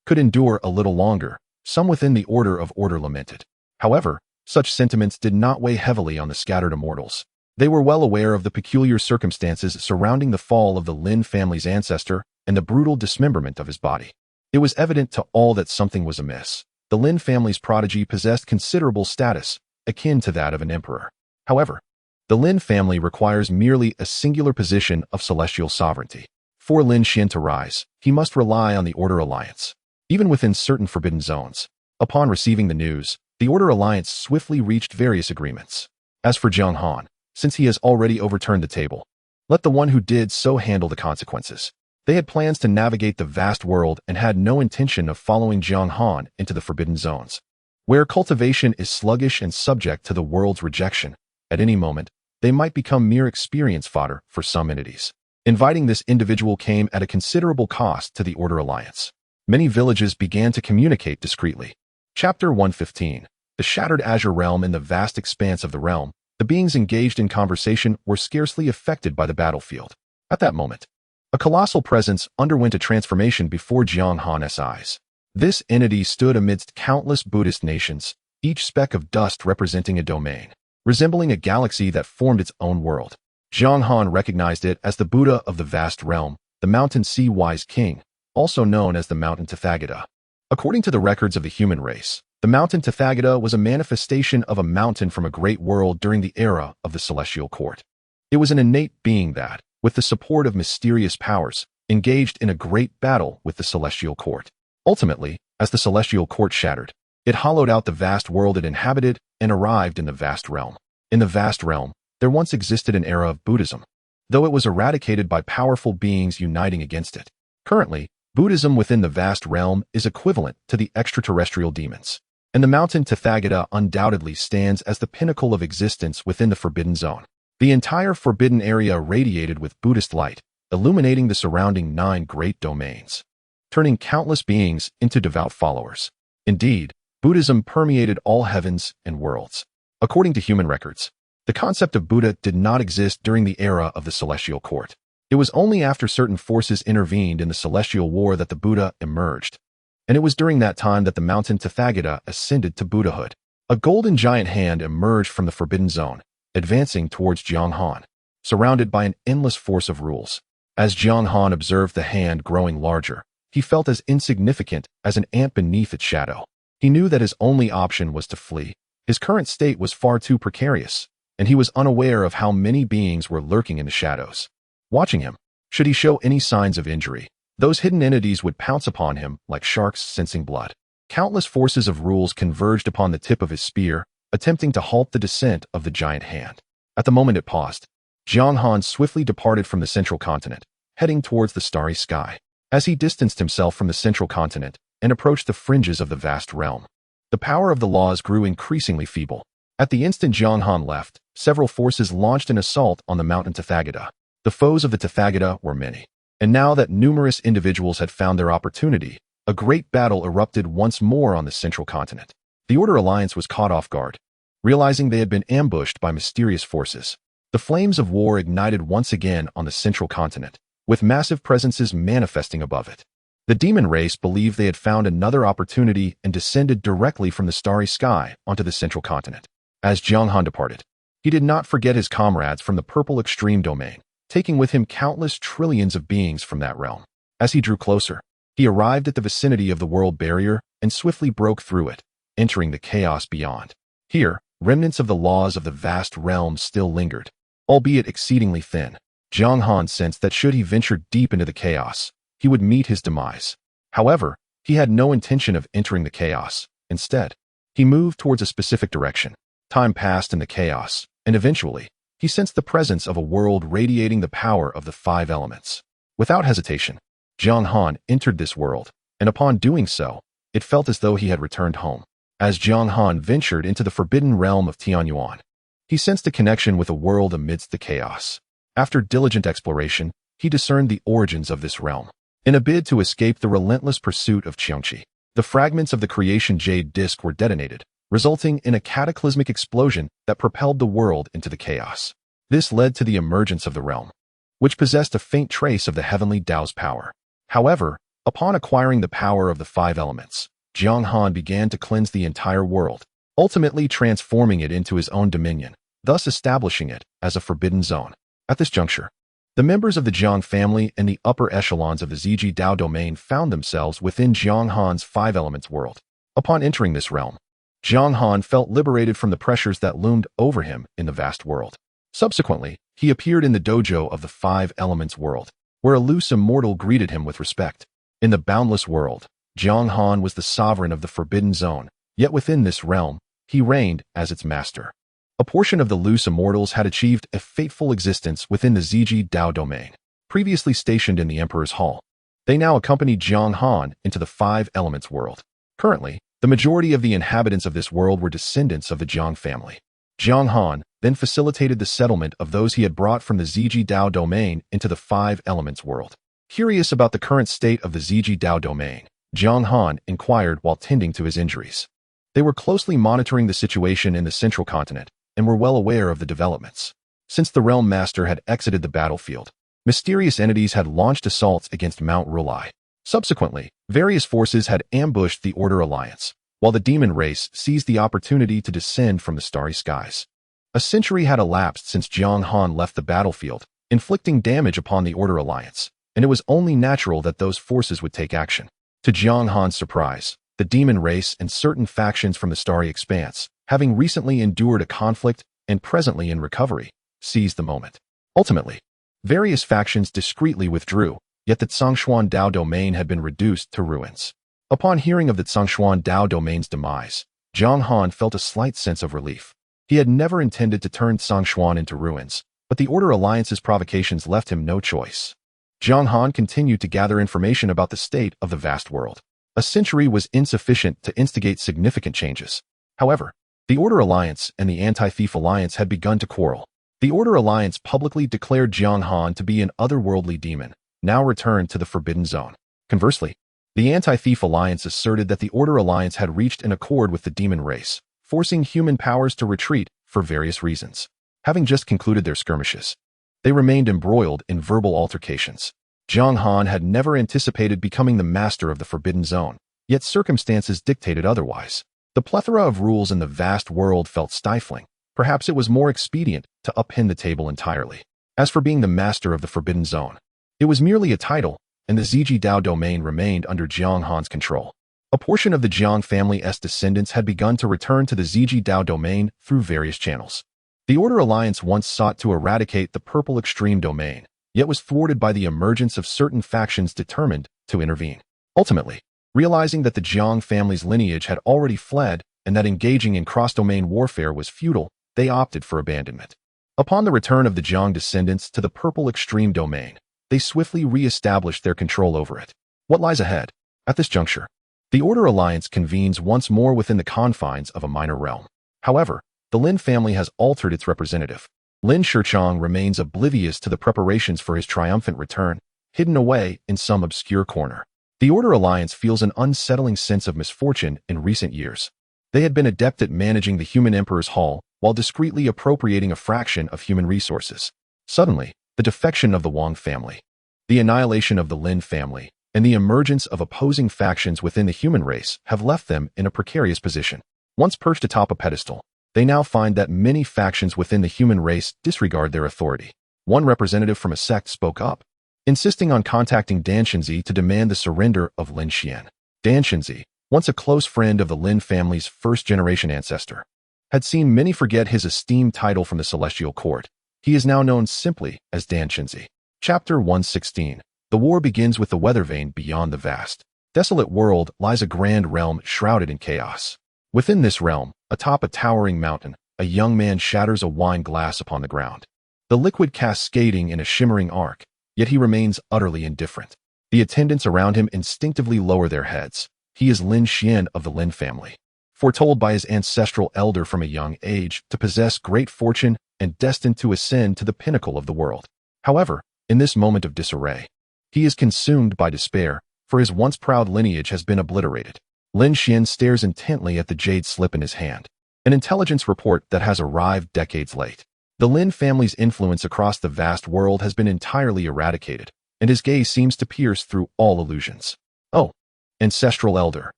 could endure a little longer, some within the Order lamented. However, such sentiments did not weigh heavily on the scattered immortals. They were well aware of the peculiar circumstances surrounding the fall of the Lin family's ancestor and the brutal dismemberment of his body. It was evident to all that something was amiss. The Lin family's prodigy possessed considerable status, akin to that of an emperor. However, the Lin family requires merely a singular position of celestial sovereignty. For Lin Xin to rise, he must rely on the Order Alliance, even within certain forbidden zones. Upon receiving the news, the Order Alliance swiftly reached various agreements. As for Jiang Han, since he has already overturned the table, let the one who did so handle the consequences. They had plans to navigate the vast world and had no intention of following Jiang Han into the forbidden zones, where cultivation is sluggish and subject to the world's rejection. At any moment, they might become mere experience fodder for some entities. Inviting this individual came at a considerable cost to the Order Alliance. Many villages began to communicate discreetly. Chapter 115. The Shattered Azure Realm. In the vast expanse of the realm, the beings engaged in conversation were scarcely affected by the battlefield. At that moment, a colossal presence underwent a transformation before Jiang Han's eyes. This entity stood amidst countless Buddhist nations, each speck of dust representing a domain, resembling a galaxy that formed its own world. Jiang Han recognized it as the Buddha of the vast realm, the Mountain Sea-wise King, also known as the Mountain Tathagata. According to the records of the human race, the Mountain Tathagata was a manifestation of a mountain from a great world during the era of the Celestial Court. It was an innate being that, with the support of mysterious powers, engaged in a great battle with the Celestial Court. Ultimately, as the Celestial Court shattered, it hollowed out the vast world it inhabited and arrived in the vast realm. In the vast realm, there once existed an era of Buddhism, though it was eradicated by powerful beings uniting against it. Currently, Buddhism within the vast realm is equivalent to the extraterrestrial demons, and the Mountain Tathagata undoubtedly stands as the pinnacle of existence within the Forbidden Zone. The entire forbidden area radiated with Buddhist light, illuminating the surrounding 9 great domains, turning countless beings into devout followers. Indeed, Buddhism permeated all heavens and worlds. According to human records, the concept of Buddha did not exist during the era of the Celestial Court. It was only after certain forces intervened in the Celestial War that the Buddha emerged, and it was during that time that the Mountain Tathagata ascended to Buddhahood. A golden giant hand emerged from the Forbidden Zone, advancing towards Jiang Han, surrounded by an endless force of rules. As Jiang Han observed the hand growing larger, he felt as insignificant as an ant beneath its shadow. He knew that his only option was to flee. His current state was far too precarious, and he was unaware of how many beings were lurking in the shadows, watching him. Should he show any signs of injury, those hidden entities would pounce upon him like sharks sensing blood. Countless forces of rules converged upon the tip of his spear, attempting to halt the descent of the giant hand. At the moment it paused, Jiang Han swiftly departed from the central continent, heading towards the starry sky. As he distanced himself from the central continent and approached the fringes of the vast realm, the power of the laws grew increasingly feeble. At the instant Jiang Han left, several forces launched an assault on the Mountain Tathagata. The foes of the Tathagata were many, and now that numerous individuals had found their opportunity, a great battle erupted once more on the central continent. The Order Alliance was caught off guard, realizing they had been ambushed by mysterious forces. The flames of war ignited once again on the central continent, with massive presences manifesting above it. The demon race believed they had found another opportunity and descended directly from the starry sky onto the central continent. As Jiang Han departed, he did not forget his comrades from the purple extreme domain, taking with him countless trillions of beings from that realm. As he drew closer, he arrived at the vicinity of the world barrier and swiftly broke through it, entering the chaos beyond. Here, remnants of the laws of the vast realm still lingered, albeit exceedingly thin. Jiang Han sensed that should he venture deep into the chaos, he would meet his demise. However, he had no intention of entering the chaos. Instead, he moved towards a specific direction, Time passed in the chaos, and eventually, he sensed the presence of a world radiating the power of the five elements. Without hesitation, Jiang Han entered this world, and upon doing so, it felt as though he had returned home. As Jiang Han ventured into the forbidden realm of Tianyuan, he sensed a connection with a world amidst the chaos. After diligent exploration, he discerned the origins of this realm. In a bid to escape the relentless pursuit of Qiongqi, the fragments of the creation jade disk were detonated, resulting in a cataclysmic explosion that propelled the world into the chaos. This led to the emergence of the realm, which possessed a faint trace of the heavenly Tao's power. However, upon acquiring the power of the five elements, Jiang Han began to cleanse the entire world, ultimately transforming it into his own dominion, thus establishing it as a forbidden zone. At this juncture, the members of the Jiang family and the upper echelons of the Ziji Dao domain found themselves within Jiang Han's five elements world. Upon entering this realm, Jiang Han felt liberated from the pressures that loomed over him in the vast world. Subsequently, he appeared in the dojo of the five elements world, where a loose immortal greeted him with respect. In the boundless world, Jiang Han was the sovereign of the forbidden zone, yet within this realm, he reigned as its master. A portion of the loose immortals had achieved a fateful existence within the Ziji Dao domain, previously stationed in the Emperor's Hall. They now accompanied Jiang Han into the five elements world. Currently, the majority of the inhabitants of this world were descendants of the Jiang family. Jiang Han then facilitated the settlement of those he had brought from the Ziji Dao domain into the five elements world. Curious about the current state of the Ziji Dao domain, Jiang Han inquired while tending to his injuries. They were closely monitoring the situation in the central continent and were well aware of the developments. Since the Realm Master had exited the battlefield, mysterious entities had launched assaults against Mount Rulai. Subsequently, various forces had ambushed the Order Alliance, while the demon race seized the opportunity to descend from the starry skies. A century had elapsed since Jiang Han left the battlefield, inflicting damage upon the Order Alliance, and it was only natural that those forces would take action. To Jiang Han's surprise, the demon race and certain factions from the starry expanse, having recently endured a conflict and presently in recovery, seized the moment. Ultimately, various factions discreetly withdrew, yet the Tsangshuan Dao domain had been reduced to ruins. Upon hearing of the Tsangshuan Dao domain's demise, Jiang Han felt a slight sense of relief. He had never intended to turn Tsangshuan into ruins, but the Order Alliance's provocations left him no choice. Jiang Han continued to gather information about the state of the vast world. A century was insufficient to instigate significant changes. However, the Order Alliance and the Anti-Thief Alliance had begun to quarrel. The Order Alliance publicly declared Jiang Han to be an otherworldly demon, now returned to the Forbidden Zone. Conversely, the Anti-Thief Alliance asserted that the Order Alliance had reached an accord with the demon race, forcing human powers to retreat for various reasons. Having just concluded their skirmishes, they remained embroiled in verbal altercations. Jiang Han had never anticipated becoming the master of the Forbidden Zone, yet circumstances dictated otherwise. The plethora of rules in the vast world felt stifling. Perhaps it was more expedient to upend the table entirely. As for being the master of the Forbidden Zone, it was merely a title, and the Ziji Dao domain remained under Jiang Han's control. A portion of the Jiang family's descendants had begun to return to the Ziji Dao domain through various channels. The Order Alliance once sought to eradicate the Purple Extreme domain, yet was thwarted by the emergence of certain factions determined to intervene. Ultimately, realizing that the Jiang family's lineage had already fled and that engaging in cross-domain warfare was futile, they opted for abandonment. Upon the return of the Jiang descendants to the Purple Extreme domain, they swiftly re-established their control over it. What lies ahead? At this juncture, the Order Alliance convenes once more within the confines of a minor realm. However, the Lin family has altered its representative. Lin Shichang remains oblivious to the preparations for his triumphant return, hidden away in some obscure corner. The Order Alliance feels an unsettling sense of misfortune in recent years. They had been adept at managing the human Emperor's Hall while discreetly appropriating a fraction of human resources. Suddenly, the defection of the Wang family, the annihilation of the Lin family, and the emergence of opposing factions within the human race have left them in a precarious position. Once perched atop a pedestal, they now find that many factions within the human race disregard their authority. One representative from a sect spoke up, insisting on contacting Dan Shenzi to demand the surrender of Lin Xian. Dan Shenzi, once a close friend of the Lin family's first-generation ancestor, had seen many forget his esteemed title from the Celestial Court. He is now known simply as Dan Shenzi. Chapter 116. The war begins with the weather vane beyond the vast, desolate world lies a grand realm shrouded in chaos. Within this realm, atop a towering mountain, a young man shatters a wine glass upon the ground, the liquid cascading in a shimmering arc, yet he remains utterly indifferent. The attendants around him instinctively lower their heads. He is Lin Xian of the Lin family, foretold by his ancestral elder from a young age to possess great fortune and destined to ascend to the pinnacle of the world. However, in this moment of disarray, he is consumed by despair, for his once proud lineage has been obliterated. Lin Xian stares intently at the jade slip in his hand, an intelligence report that has arrived decades late. The Lin family's influence across the vast world has been entirely eradicated, and his gaze seems to pierce through all illusions. Oh, ancestral elder,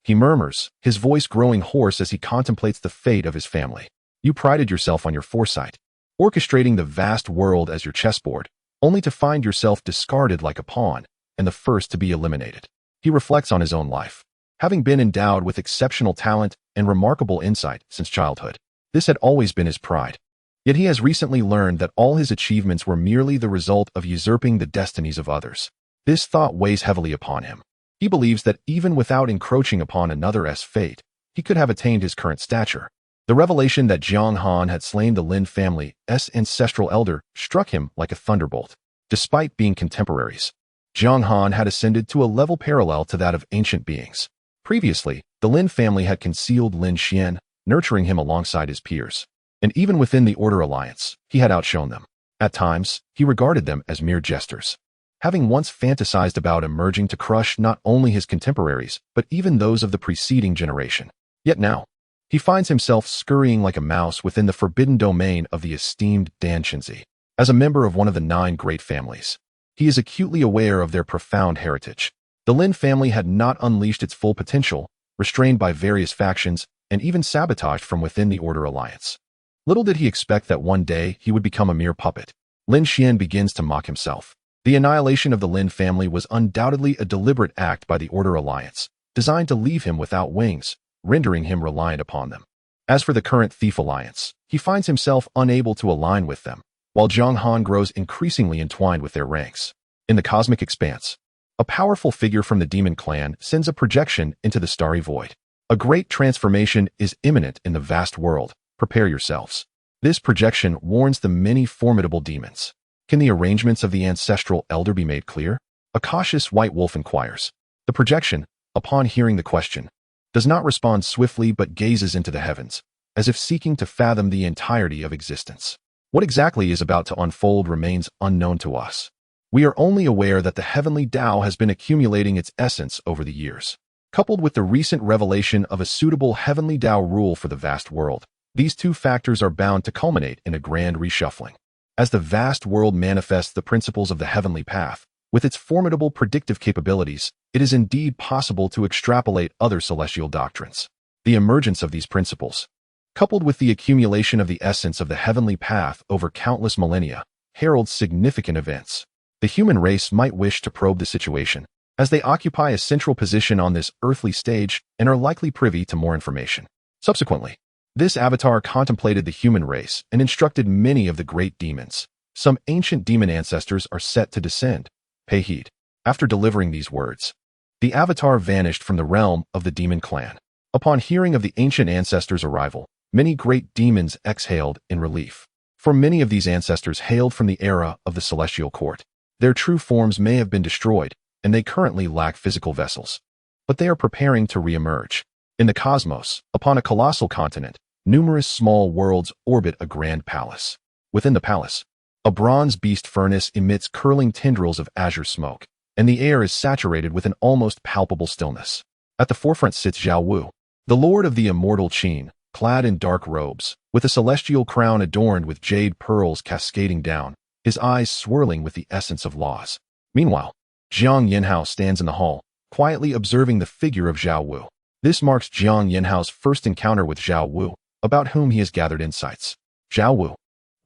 he murmurs, his voice growing hoarse as he contemplates the fate of his family. You prided yourself on your foresight, orchestrating the vast world as your chessboard, only to find yourself discarded like a pawn, and the first to be eliminated. He reflects on his own life. Having been endowed with exceptional talent and remarkable insight since childhood, this had always been his pride. Yet he has recently learned that all his achievements were merely the result of usurping the destinies of others. This thought weighs heavily upon him. He believes that even without encroaching upon another's fate, he could have attained his current stature. The revelation that Jiang Han had slain the Lin family's ancestral elder struck him like a thunderbolt. Despite being contemporaries, Jiang Han had ascended to a level parallel to that of ancient beings. Previously, the Lin family had concealed Lin Xian, nurturing him alongside his peers. And even within the Order Alliance, he had outshone them. At times, he regarded them as mere jesters, having once fantasized about emerging to crush not only his contemporaries, but even those of the preceding generation. Yet now, he finds himself scurrying like a mouse within the forbidden domain of the esteemed Dan Qinzi. As a member of one of the 9 great families, he is acutely aware of their profound heritage. The Lin family had not unleashed its full potential, restrained by various factions, and even sabotaged from within the Order Alliance. Little did he expect that one day he would become a mere puppet. Lin Xian begins to mock himself. The annihilation of the Lin family was undoubtedly a deliberate act by the Order Alliance, designed to leave him without wings, rendering him reliant upon them. As for the current Thief Alliance, he finds himself unable to align with them, while Jiang Han grows increasingly entwined with their ranks. In the cosmic expanse, a powerful figure from the demon clan sends a projection into the starry void. A great transformation is imminent in the vast world. Prepare yourselves. This projection warns the many formidable demons. Can the arrangements of the ancestral elder be made clear? A cautious white wolf inquires. The projection, upon hearing the question, does not respond swiftly but gazes into the heavens, as if seeking to fathom the entirety of existence. What exactly is about to unfold remains unknown to us. We are only aware that the heavenly Tao has been accumulating its essence over the years. Coupled with the recent revelation of a suitable heavenly Tao rule for the vast world, these two factors are bound to culminate in a grand reshuffling. As the vast world manifests the principles of the heavenly path, with its formidable predictive capabilities, it is indeed possible to extrapolate other celestial doctrines. The emergence of these principles, coupled with the accumulation of the essence of the heavenly path over countless millennia, heralds significant events. The human race might wish to probe the situation, as they occupy a central position on this earthly stage and are likely privy to more information. Subsequently, this avatar contemplated the human race and instructed many of the great demons. Some ancient demon ancestors are set to descend. Pay heed. After delivering these words, the avatar vanished from the realm of the demon clan. Upon hearing of the ancient ancestors' arrival, many great demons exhaled in relief. For many of these ancestors hailed from the era of the celestial court. Their true forms may have been destroyed, and they currently lack physical vessels. But they are preparing to re-emerge. In the cosmos, upon a colossal continent, numerous small worlds orbit a grand palace. Within the palace, a bronze beast furnace emits curling tendrils of azure smoke, and the air is saturated with an almost palpable stillness. At the forefront sits Zhao Wu, the lord of the immortal Qin, clad in dark robes, with a celestial crown adorned with jade pearls cascading down, his eyes swirling with the essence of laws. Meanwhile, Jiang Yanhao stands in the hall, quietly observing the figure of Zhao Wu. This marks Jiang Yanhao's first encounter with Zhao Wu, about whom he has gathered insights. Zhao Wu,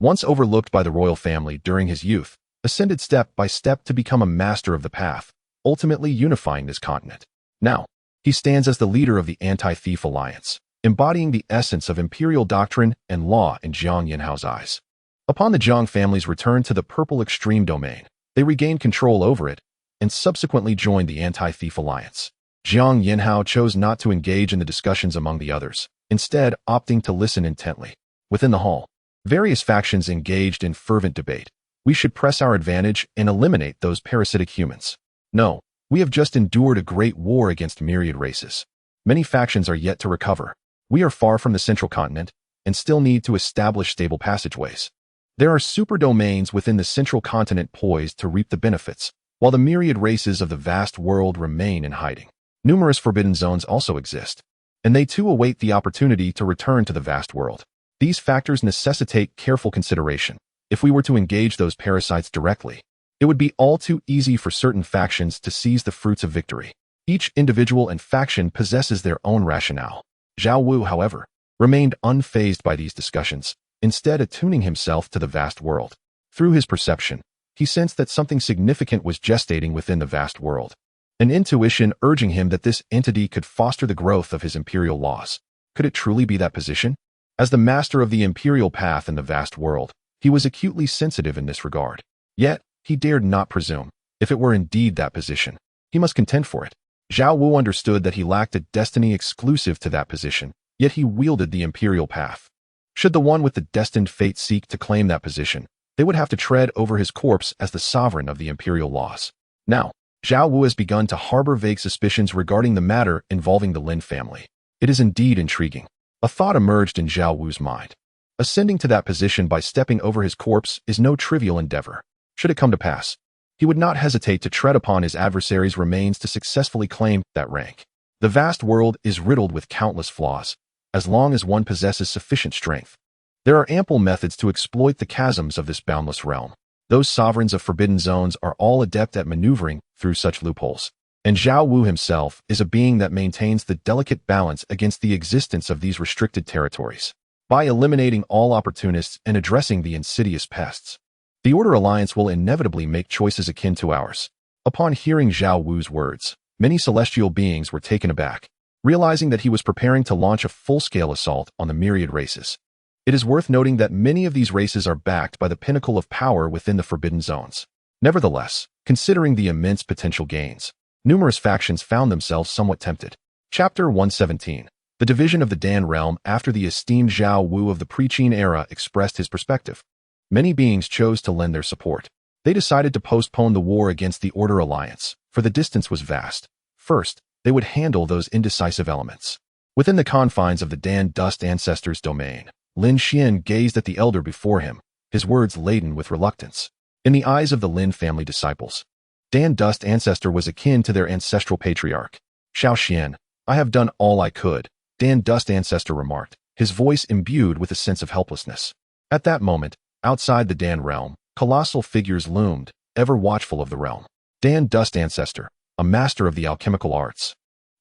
once overlooked by the royal family during his youth, ascended step by step to become a master of the path, ultimately unifying this continent. Now, he stands as the leader of the Anti-Thief Alliance, embodying the essence of imperial doctrine and law in Jiang Yanhao's eyes. Upon the Jiang family's return to the Purple Extreme Domain, they regained control over it and subsequently joined the Anti-Thief Alliance. Jiang Yanhao chose not to engage in the discussions among the others, instead opting to listen intently. Within the hall, various factions engaged in fervent debate. We should press our advantage and eliminate those parasitic humans. No, we have just endured a great war against myriad races. Many factions are yet to recover. We are far from the central continent and still need to establish stable passageways. There are super domains within the central continent poised to reap the benefits, while the myriad races of the vast world remain in hiding. Numerous forbidden zones also exist, and they too await the opportunity to return to the vast world. These factors necessitate careful consideration. If we were to engage those parasites directly, it would be all too easy for certain factions to seize the fruits of victory. Each individual and faction possesses their own rationale. Zhao Wu, however, remained unfazed by these discussions, instead attuning himself to the vast world. Through his perception, he sensed that something significant was gestating within the vast world, an intuition urging him that this entity could foster the growth of his imperial laws. Could it truly be that position? As the master of the imperial path in the vast world, he was acutely sensitive in this regard. Yet, he dared not presume. If it were indeed that position, he must contend for it. Zhao Wu understood that he lacked a destiny exclusive to that position, yet he wielded the imperial path. Should the one with the destined fate seek to claim that position, they would have to tread over his corpse as the sovereign of the imperial laws. Now, Zhao Wu has begun to harbor vague suspicions regarding the matter involving the Lin family. It is indeed intriguing. A thought emerged in Zhao Wu's mind. Ascending to that position by stepping over his corpse is no trivial endeavor. Should it come to pass, he would not hesitate to tread upon his adversary's remains to successfully claim that rank. The vast world is riddled with countless flaws, as long as one possesses sufficient strength. There are ample methods to exploit the chasms of this boundless realm. Those sovereigns of forbidden zones are all adept at maneuvering through such loopholes. And Zhao Wu himself is a being that maintains the delicate balance against the existence of these restricted territories. By eliminating all opportunists and addressing the insidious pests, the Order Alliance will inevitably make choices akin to ours. Upon hearing Zhao Wu's words, many celestial beings were taken aback, realizing that he was preparing to launch a full-scale assault on the myriad races. It is worth noting that many of these races are backed by the pinnacle of power within the forbidden zones. Nevertheless, considering the immense potential gains, numerous factions found themselves somewhat tempted. Chapter 117. The division of the Dan realm. After the esteemed Zhao Wu of the pre-Qin era expressed his perspective, many beings chose to lend their support. They decided to postpone the war against the Order Alliance, for the distance was vast. First, they would handle those indecisive elements. Within the confines of the Dan Dust Ancestor's domain, Lin Xian gazed at the elder before him, his words laden with reluctance. In the eyes of the Lin family disciples, Dan Dust Ancestor was akin to their ancestral patriarch. Xiao Xian, I have done all I could, Dan Dust Ancestor remarked, his voice imbued with a sense of helplessness. At that moment, outside the Dan realm, colossal figures loomed, ever watchful of the realm. Dan Dust Ancestor, a master of the alchemical arts,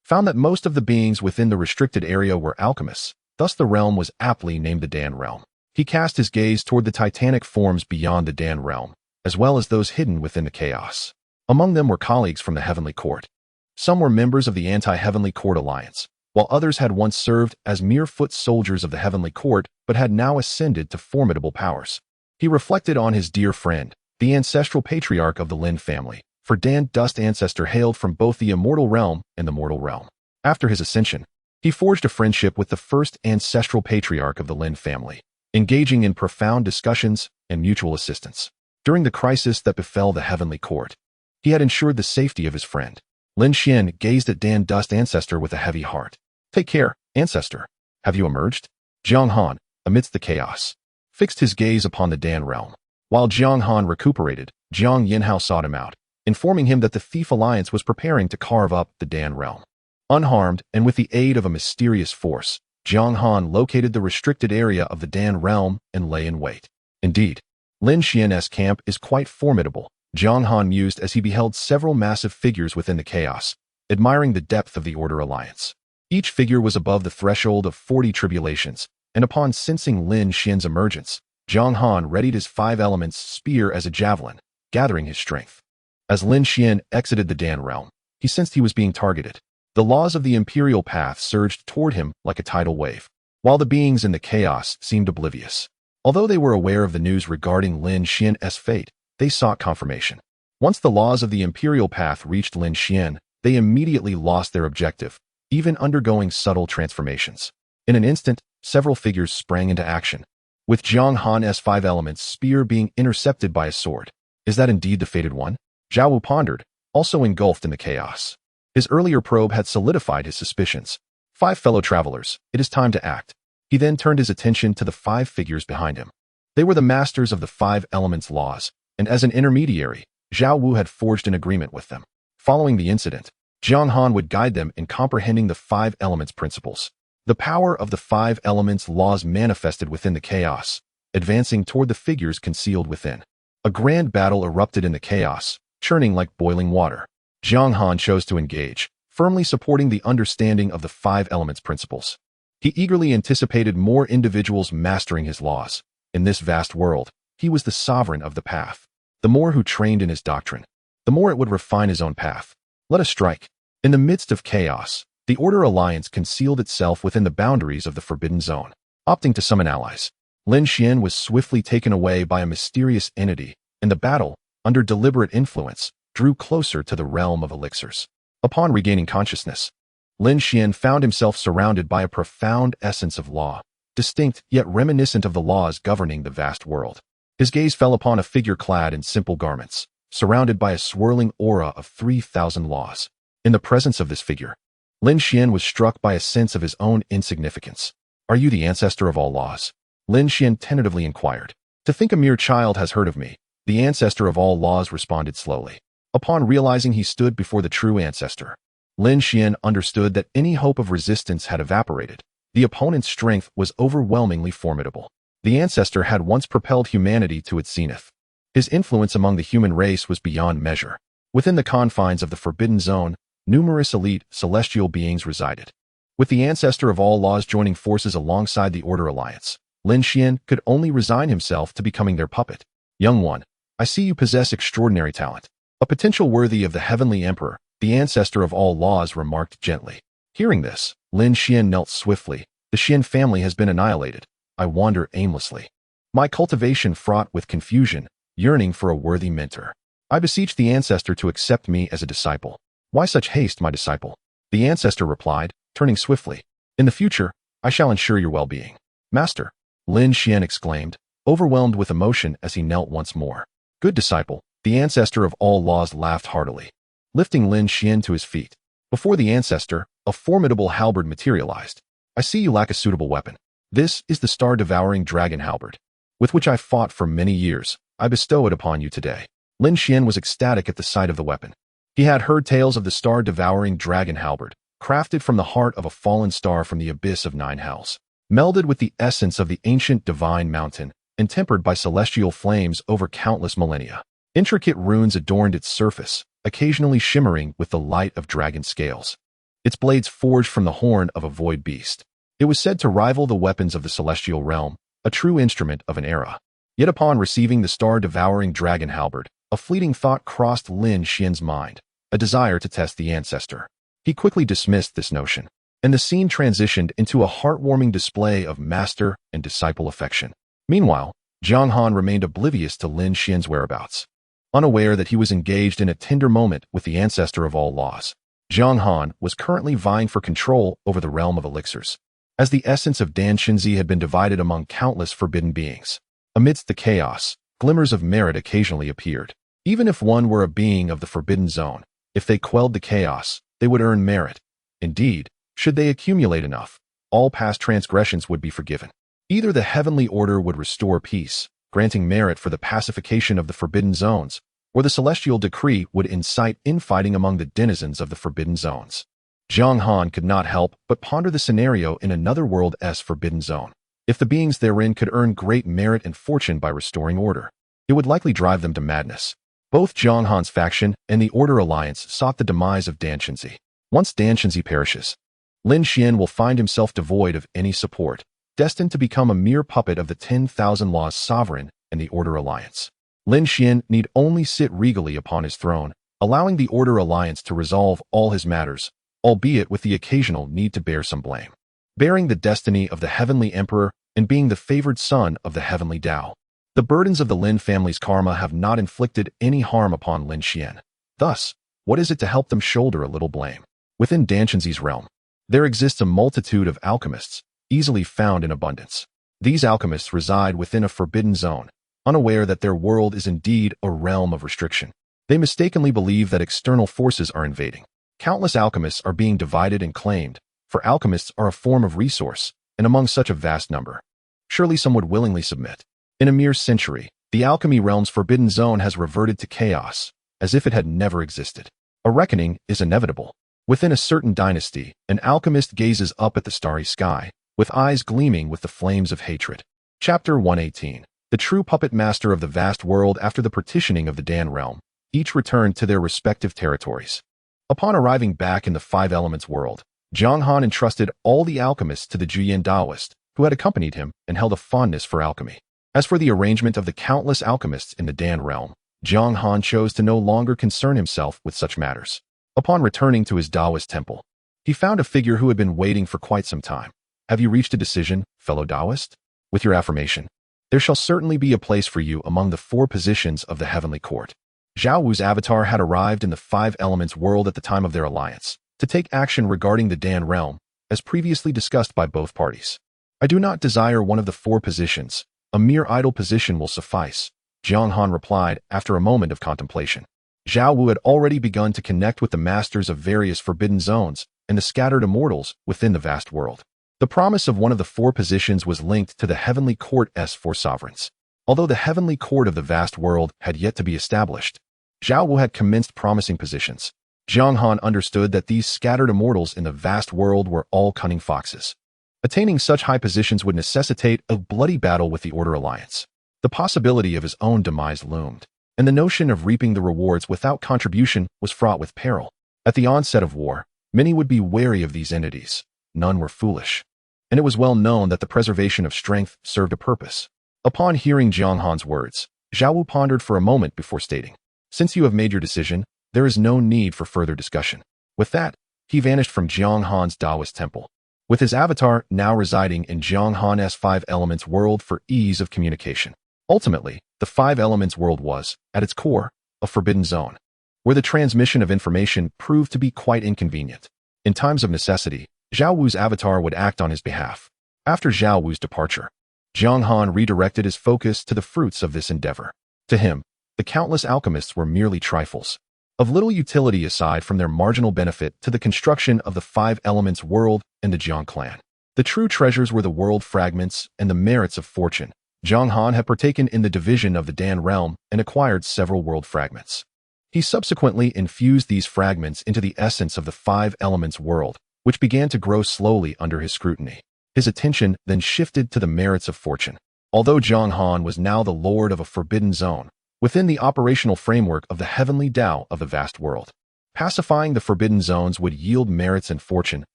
found that most of the beings within the restricted area were alchemists, thus the realm was aptly named the Dan realm. He cast his gaze toward the titanic forms beyond the Dan realm, as well as those hidden within the chaos. Among them were colleagues from the Heavenly Court. Some were members of the Anti-Heavenly Court Alliance, while others had once served as mere foot soldiers of the Heavenly Court but had now ascended to formidable powers. He reflected on his dear friend, the ancestral patriarch of the Lin family, for Dan Dust Ancestor hailed from both the Immortal Realm and the Mortal Realm. After his ascension, he forged a friendship with the first ancestral patriarch of the Lin family, engaging in profound discussions and mutual assistance. During the crisis that befell the Heavenly Court, he had ensured the safety of his friend. Lin Xian gazed at Dan Dust Ancestor with a heavy heart. Take care, Ancestor. Have you emerged? Jiang Han, amidst the chaos, fixed his gaze upon the Dan realm. While Jiang Han recuperated, Jiang Yinhao sought him out, informing him that the Thief Alliance was preparing to carve up the Dan realm. Unharmed, and with the aid of a mysterious force, Jiang Han located the restricted area of the Dan realm and lay in wait. Indeed, Lin Xian's camp is quite formidable, Jiang Han mused as he beheld several massive figures within the chaos, admiring the depth of the Order Alliance. Each figure was above the threshold of 40 tribulations, and upon sensing Lin Xian's emergence, Jiang Han readied his 5 elements spear as a javelin, gathering his strength. As Lin Xian exited the Dan realm, he sensed he was being targeted. The laws of the imperial path surged toward him like a tidal wave, while the beings in the chaos seemed oblivious. Although they were aware of the news regarding Lin Xian's fate, they sought confirmation. Once the laws of the imperial path reached Lin Xian, they immediately lost their objective, even undergoing subtle transformations. In an instant, several figures sprang into action, with Jiang Han's 5 elements spear being intercepted by a sword. Is that indeed the fated one? Zhao Wu pondered, also engulfed in the chaos. His earlier probe had solidified his suspicions. 5 fellow travelers, it is time to act. He then turned his attention to the 5 figures behind him. They were the masters of the 5 elements laws, and as an intermediary, Zhao Wu had forged an agreement with them. Following the incident, Jiang Han would guide them in comprehending the 5 elements principles. The power of the 5 elements laws manifested within the chaos, advancing toward the figures concealed within. A grand battle erupted in the chaos, churning like boiling water. Jiang Han chose to engage, firmly supporting the understanding of the 5 elements principles. He eagerly anticipated more individuals mastering his laws. In this vast world, he was the sovereign of the path. The more who trained in his doctrine, the more it would refine his own path. Let us strike. In the midst of chaos, the Order Alliance concealed itself within the boundaries of the Forbidden Zone, opting to summon allies. Lin Xian was swiftly taken away by a mysterious entity, and the battle, under deliberate influence, drew closer to the realm of elixirs. Upon regaining consciousness, Lin Xian found himself surrounded by a profound essence of law, distinct yet reminiscent of the laws governing the vast world. His gaze fell upon a figure clad in simple garments, surrounded by a swirling aura of 3,000 laws. In the presence of this figure, Lin Xian was struck by a sense of his own insignificance. Are you the ancestor of all laws? Lin Xian tentatively inquired. To think a mere child has heard of me, the ancestor of all laws responded slowly. Upon realizing he stood before the true ancestor, Lin Xian understood that any hope of resistance had evaporated. The opponent's strength was overwhelmingly formidable. The ancestor had once propelled humanity to its zenith. His influence among the human race was beyond measure. Within the confines of the Forbidden Zone, numerous elite celestial beings resided. With the ancestor of all laws joining forces alongside the Order Alliance, Lin Xian could only resign himself to becoming their puppet. Young one, I see you possess extraordinary talent. A potential worthy of the Heavenly Emperor, the ancestor of all laws remarked gently. Hearing this, Lin Xian knelt swiftly. The Xian family has been annihilated. I wander aimlessly. My cultivation fraught with confusion, yearning for a worthy mentor. I beseech the ancestor to accept me as a disciple. Why such haste, my disciple? The ancestor replied, turning swiftly. In the future, I shall ensure your well-being. Master, Lin Xian exclaimed, overwhelmed with emotion as he knelt once more. Good disciple, the ancestor of all laws laughed heartily, lifting Lin Xian to his feet. Before the ancestor, a formidable halberd materialized. I see you lack a suitable weapon. This is the star-devouring dragon halberd, with which I fought for many years. I bestow it upon you today. Lin Xian was ecstatic at the sight of the weapon. He had heard tales of the star-devouring dragon halberd, crafted from the heart of a fallen star from the abyss of 9 hells, melded with the essence of the ancient divine mountain, and tempered by celestial flames over countless millennia. Intricate runes adorned its surface, occasionally shimmering with the light of dragon scales. Its blades forged from the horn of a void beast. It was said to rival the weapons of the celestial realm, a true instrument of an era. Yet upon receiving the star-devouring dragon halberd, a fleeting thought crossed Lin Xian's mind, a desire to test the ancestor. He quickly dismissed this notion, and the scene transitioned into a heartwarming display of master and disciple affection. Meanwhile, Jiang Han remained oblivious to Lin Xian's whereabouts. Unaware that he was engaged in a tender moment with the ancestor of all laws, Jiang Han was currently vying for control over the realm of elixirs. As the essence of Dan Xinzi had been divided among countless forbidden beings, amidst the chaos, glimmers of merit occasionally appeared. Even if one were a being of the Forbidden Zone, if they quelled the chaos, they would earn merit. Indeed, should they accumulate enough, all past transgressions would be forgiven. Either the heavenly order would restore peace, granting merit for the pacification of the Forbidden Zones, or the celestial decree would incite infighting among the denizens of the Forbidden Zones. Jiang Han could not help but ponder the scenario in another world's Forbidden Zone. If the beings therein could earn great merit and fortune by restoring order, it would likely drive them to madness. Both Jiang Han's faction and the Order Alliance sought the demise of Dan Xinzi. Once Dan Xinzi perishes, Lin Xian will find himself devoid of any support, destined to become a mere puppet of the 10,000 Laws Sovereign and the Order Alliance. Lin Xian need only sit regally upon his throne, allowing the Order Alliance to resolve all his matters, albeit with the occasional need to bear some blame. Bearing the destiny of the Heavenly Emperor and being the favored son of the Heavenly Tao, the burdens of the Lin family's karma have not inflicted any harm upon Lin Xian. Thus, what is it to help them shoulder a little blame? Within Dan Xinzi's realm, there exists a multitude of alchemists, easily found in abundance. These alchemists reside within a forbidden zone, unaware that their world is indeed a realm of restriction. They mistakenly believe that external forces are invading. Countless alchemists are being divided and claimed, for alchemists are a form of resource, and among such a vast number, surely some would willingly submit. In a mere century, the alchemy realm's forbidden zone has reverted to chaos, as if it had never existed. A reckoning is inevitable. Within a certain dynasty, an alchemist gazes up at the starry sky, with eyes gleaming with the flames of hatred. Chapter 118. The true puppet master of the vast world. After the partitioning of the Dan realm, each returned to their respective territories. Upon arriving back in the Five Elements world, Jiang Han entrusted all the alchemists to the Juyin Taoist, who had accompanied him and held a fondness for alchemy. As for the arrangement of the countless alchemists in the Dan realm, Jiang Han chose to no longer concern himself with such matters. Upon returning to his Taoist temple, he found a figure who had been waiting for quite some time. Have you reached a decision, fellow Taoist? With your affirmation, there shall certainly be a place for you among the four positions of the heavenly court. Zhao Wu's avatar had arrived in the Five Elements world at the time of their alliance, to take action regarding the Dan realm, as previously discussed by both parties. I do not desire one of the four positions. A mere idle position will suffice, Jiang Han replied after a moment of contemplation. Zhao Wu had already begun to connect with the masters of various forbidden zones and the scattered immortals within the vast world. The promise of one of the four positions was linked to the heavenly court's four sovereigns. Although the heavenly court of the vast world had yet to be established, Zhao Wu had commenced promising positions. Jiang Han understood that these scattered immortals in the vast world were all cunning foxes. Attaining such high positions would necessitate a bloody battle with the Order Alliance. The possibility of his own demise loomed, and the notion of reaping the rewards without contribution was fraught with peril. At the onset of war, many would be wary of these entities. None were foolish, and it was well known that the preservation of strength served a purpose. Upon hearing Jiang Han's words, Zhao Wu pondered for a moment before stating, "Since you have made your decision, there is no need for further discussion." With that, he vanished from Jiang Han's Taoist temple, with his avatar now residing in Jiang Han's Five Elements world for ease of communication. Ultimately, the Five Elements world was, at its core, a forbidden zone, where the transmission of information proved to be quite inconvenient. In times of necessity, Zhao Wu's avatar would act on his behalf. After Zhao Wu's departure, Jiang Han redirected his focus to the fruits of this endeavor. To him, the countless alchemists were merely trifles, of little utility aside from their marginal benefit to the construction of the Five Elements world and the Jiang clan. The true treasures were the world fragments and the merits of fortune. Jiang Han had partaken in the division of the Dan realm and acquired several world fragments. He subsequently infused these fragments into the essence of the Five Elements world, which began to grow slowly under his scrutiny. His attention then shifted to the merits of fortune. Although Jiang Han was now the lord of a forbidden zone, within the operational framework of the heavenly Tao of the vast world, pacifying the forbidden zones would yield merits and fortune,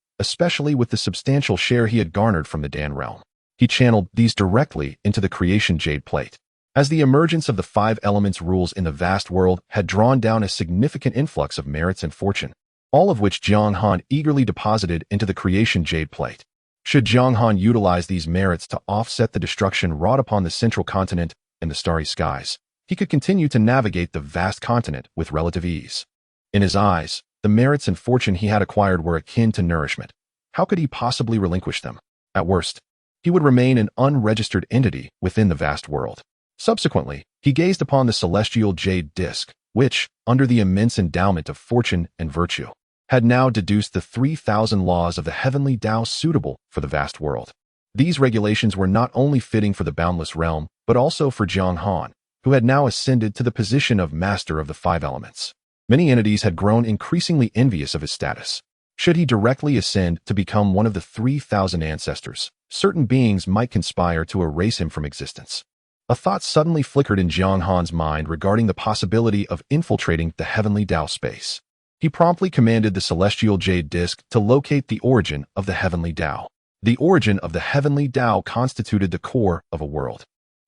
especially with the substantial share he had garnered from the Dan realm. He channeled these directly into the creation jade plate. As the emergence of the Five Elements rules in the vast world had drawn down a significant influx of merits and fortune, all of which Jiang Han eagerly deposited into the creation jade plate. Should Jiang Han utilize these merits to offset the destruction wrought upon the central continent and the starry skies, he could continue to navigate the vast continent with relative ease. In his eyes, the merits and fortune he had acquired were akin to nourishment. How could he possibly relinquish them? At worst, he would remain an unregistered entity within the vast world. Subsequently, he gazed upon the celestial jade disk, which, under the immense endowment of fortune and virtue, had now deduced the 3,000 laws of the heavenly Tao suitable for the vast world. These regulations were not only fitting for the boundless realm, but also for Jiang Han, who had now ascended to the position of master of the Five Elements. Many entities had grown increasingly envious of his status. Should he directly ascend to become one of the 3,000 ancestors, certain beings might conspire to erase him from existence. A thought suddenly flickered in Jiang Han's mind regarding the possibility of infiltrating the heavenly Tao space. He promptly commanded the celestial jade disk to locate the origin of the heavenly Tao. The origin of the heavenly Tao constituted the core of a world.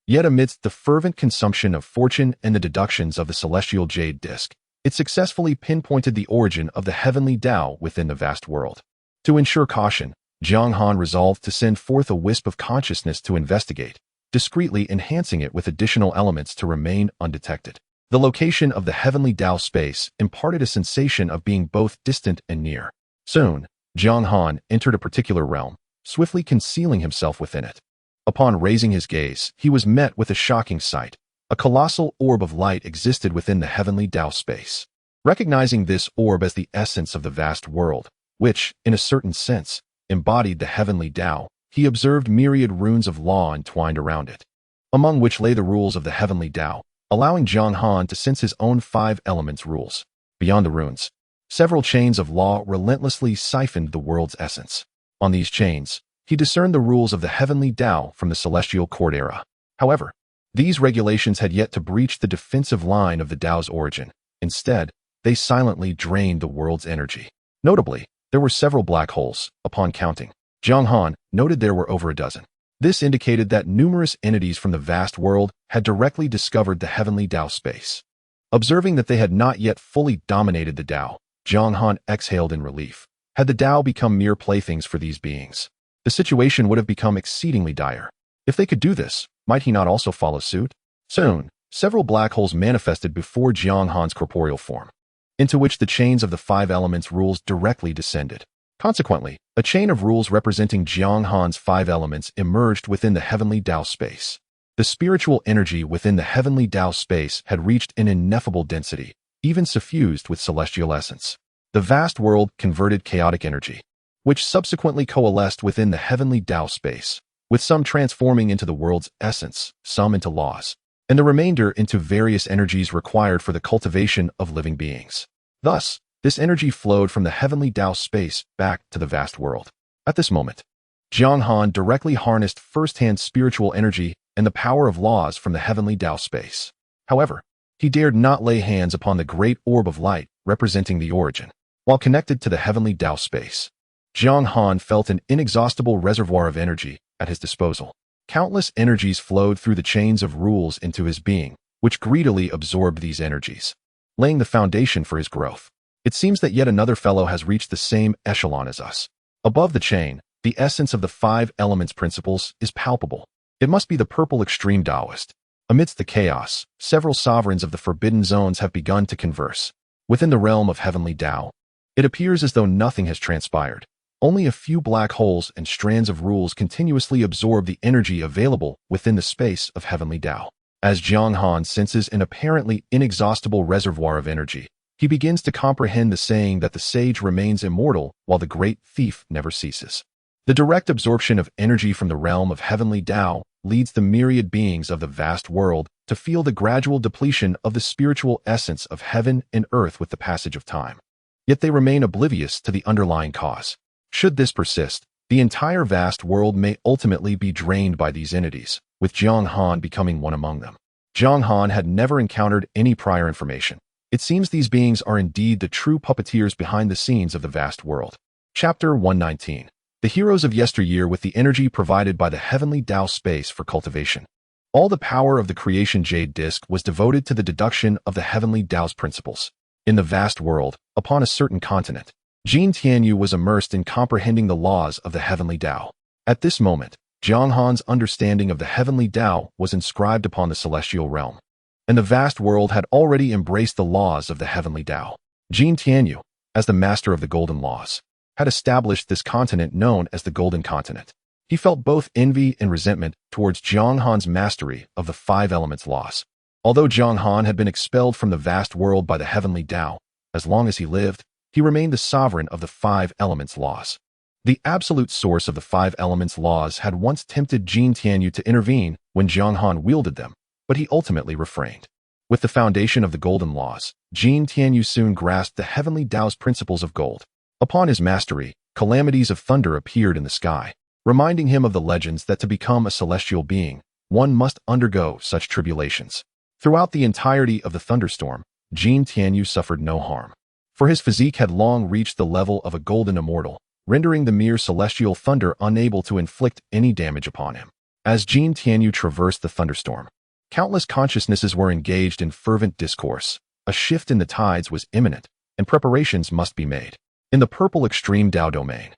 Yet amidst the fervent consumption of fortune and the deductions of the celestial jade disk, it successfully pinpointed the origin of the heavenly Tao within the vast world. To ensure caution, Jiang Han resolved to send forth a wisp of consciousness to investigate, discreetly enhancing it with additional elements to remain undetected. The location of the heavenly Tao space imparted a sensation of being both distant and near. Soon, Jiang Han entered a particular realm, swiftly concealing himself within it. Upon raising his gaze, he was met with a shocking sight. A colossal orb of light existed within the heavenly Tao space. Recognizing this orb as the essence of the vast world, which, in a certain sense, embodied the heavenly Tao, he observed myriad runes of law entwined around it, among which lay the rules of the heavenly Tao, allowing Jiang Han to sense his own 5 elements rules. Beyond the runes, several chains of law relentlessly siphoned the world's essence. On these chains, he discerned the rules of the heavenly Tao from the celestial court era. However, these regulations had yet to breach the defensive line of the Tao's origin. Instead, they silently drained the world's energy. Notably, there were several black holes. Upon counting, Jiang Han noted there were over a dozen. This indicated that numerous entities from the vast world had directly discovered the heavenly Tao space. Observing that they had not yet fully dominated the Tao, Jiang Han exhaled in relief. Had the Tao become mere playthings for these beings, the situation would have become exceedingly dire. If they could do this, might he not also follow suit? Soon, several black holes manifested before Jiang Han's corporeal form, into which the chains of the 5 elements rules directly descended. Consequently, a chain of rules representing Jiang Han's 5 elements emerged within the heavenly Tao space. The spiritual energy within the heavenly Tao space had reached an ineffable density, even suffused with celestial essence. The vast world converted chaotic energy, which subsequently coalesced within the heavenly Tao space, with some transforming into the world's essence, some into laws, and the remainder into various energies required for the cultivation of living beings. Thus, this energy flowed from the heavenly Tao space back to the vast world. At this moment, Jiang Han directly harnessed first-hand spiritual energy and the power of laws from the heavenly Tao space. However, he dared not lay hands upon the great orb of light representing the origin. While connected to the heavenly Tao space, Jiang Han felt an inexhaustible reservoir of energy at his disposal. Countless energies flowed through the chains of rules into his being, which greedily absorbed these energies, laying the foundation for his growth. It seems that yet another fellow has reached the same echelon as us. Above the chain, the essence of the 5 elements principles is palpable. It must be the purple extreme Taoist. Amidst the chaos, several sovereigns of the forbidden zones have begun to converse. Within the realm of heavenly Tao, it appears as though nothing has transpired. Only a few black holes and strands of rules continuously absorb the energy available within the space of heavenly Tao. As Jiang Han senses an apparently inexhaustible reservoir of energy, he begins to comprehend the saying that the sage remains immortal while the great thief never ceases. The direct absorption of energy from the realm of heavenly Tao leads the myriad beings of the vast world to feel the gradual depletion of the spiritual essence of heaven and earth with the passage of time. Yet they remain oblivious to the underlying cause. Should this persist, the entire vast world may ultimately be drained by these entities, with Jiang Han becoming one among them. Jiang Han had never encountered any prior information. It seems these beings are indeed the true puppeteers behind the scenes of the vast world. Chapter 119. The heroes of yesteryear with the energy provided by the heavenly Tao space for cultivation. All the power of the creation jade disk was devoted to the deduction of the heavenly Tao's principles. In the vast world, upon a certain continent, Jin Tianyu was immersed in comprehending the laws of the heavenly Tao. At this moment, Jiang Han's understanding of the heavenly Tao was inscribed upon the celestial realm, and the vast world had already embraced the laws of the heavenly Tao. Jin Tianyu, as the master of the golden laws, had established this continent known as the Golden Continent. He felt both envy and resentment towards Jiang Han's mastery of the 5 elements laws. Although Jiang Han had been expelled from the vast world by the heavenly Tao, as long as he lived, he remained the sovereign of the 5 elements laws. The absolute source of the 5 elements laws had once tempted Jin Tianyu to intervene when Jiang Han wielded them, but he ultimately refrained. With the foundation of the golden laws, Jin Tianyu soon grasped the heavenly Tao's principles of gold. Upon his mastery, calamities of thunder appeared in the sky, reminding him of the legends that to become a celestial being, one must undergo such tribulations. Throughout the entirety of the thunderstorm, Jin Tianyu suffered no harm, for his physique had long reached the level of a golden immortal, rendering the mere celestial thunder unable to inflict any damage upon him. As Jin Tianyu traversed the thunderstorm, countless consciousnesses were engaged in fervent discourse. A shift in the tides was imminent, and preparations must be made. In the purple extreme Tao domain,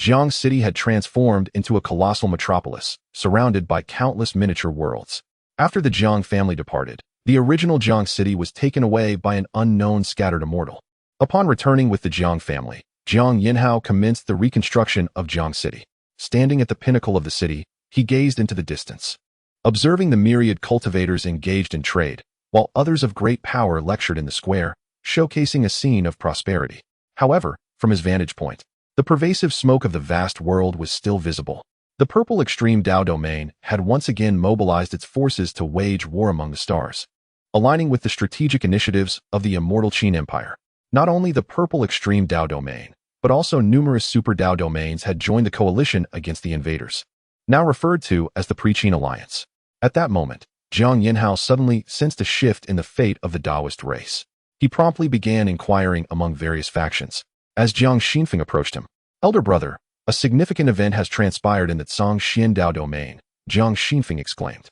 Jiang City had transformed into a colossal metropolis, surrounded by countless miniature worlds. After the Jiang family departed, the original Jiang City was taken away by an unknown scattered immortal. Upon returning with the Jiang family, Jiang Yinhao commenced the reconstruction of Jiang City. Standing at the pinnacle of the city, He gazed into the distance, observing the myriad cultivators engaged in trade, while others of great power lectured in the square, showcasing a scene of prosperity. However, from his vantage point, the pervasive smoke of the vast world was still visible. The purple extreme Dao domain had once again mobilized its forces to wage war among the stars, aligning with the strategic initiatives of the immortal Qin Empire. Not only the purple extreme Dao domain, but also numerous super Dao domains had joined the coalition against the invaders, now referred to as the Pre-Qin Alliance. At that moment, Jiang Han suddenly sensed a shift in the fate of the Daoist race. He promptly began inquiring among various factions. As Jiang Xinfeng approached him, "Elder brother, a significant event has transpired in the Zhongxian Dao domain," Jiang Xinfeng exclaimed.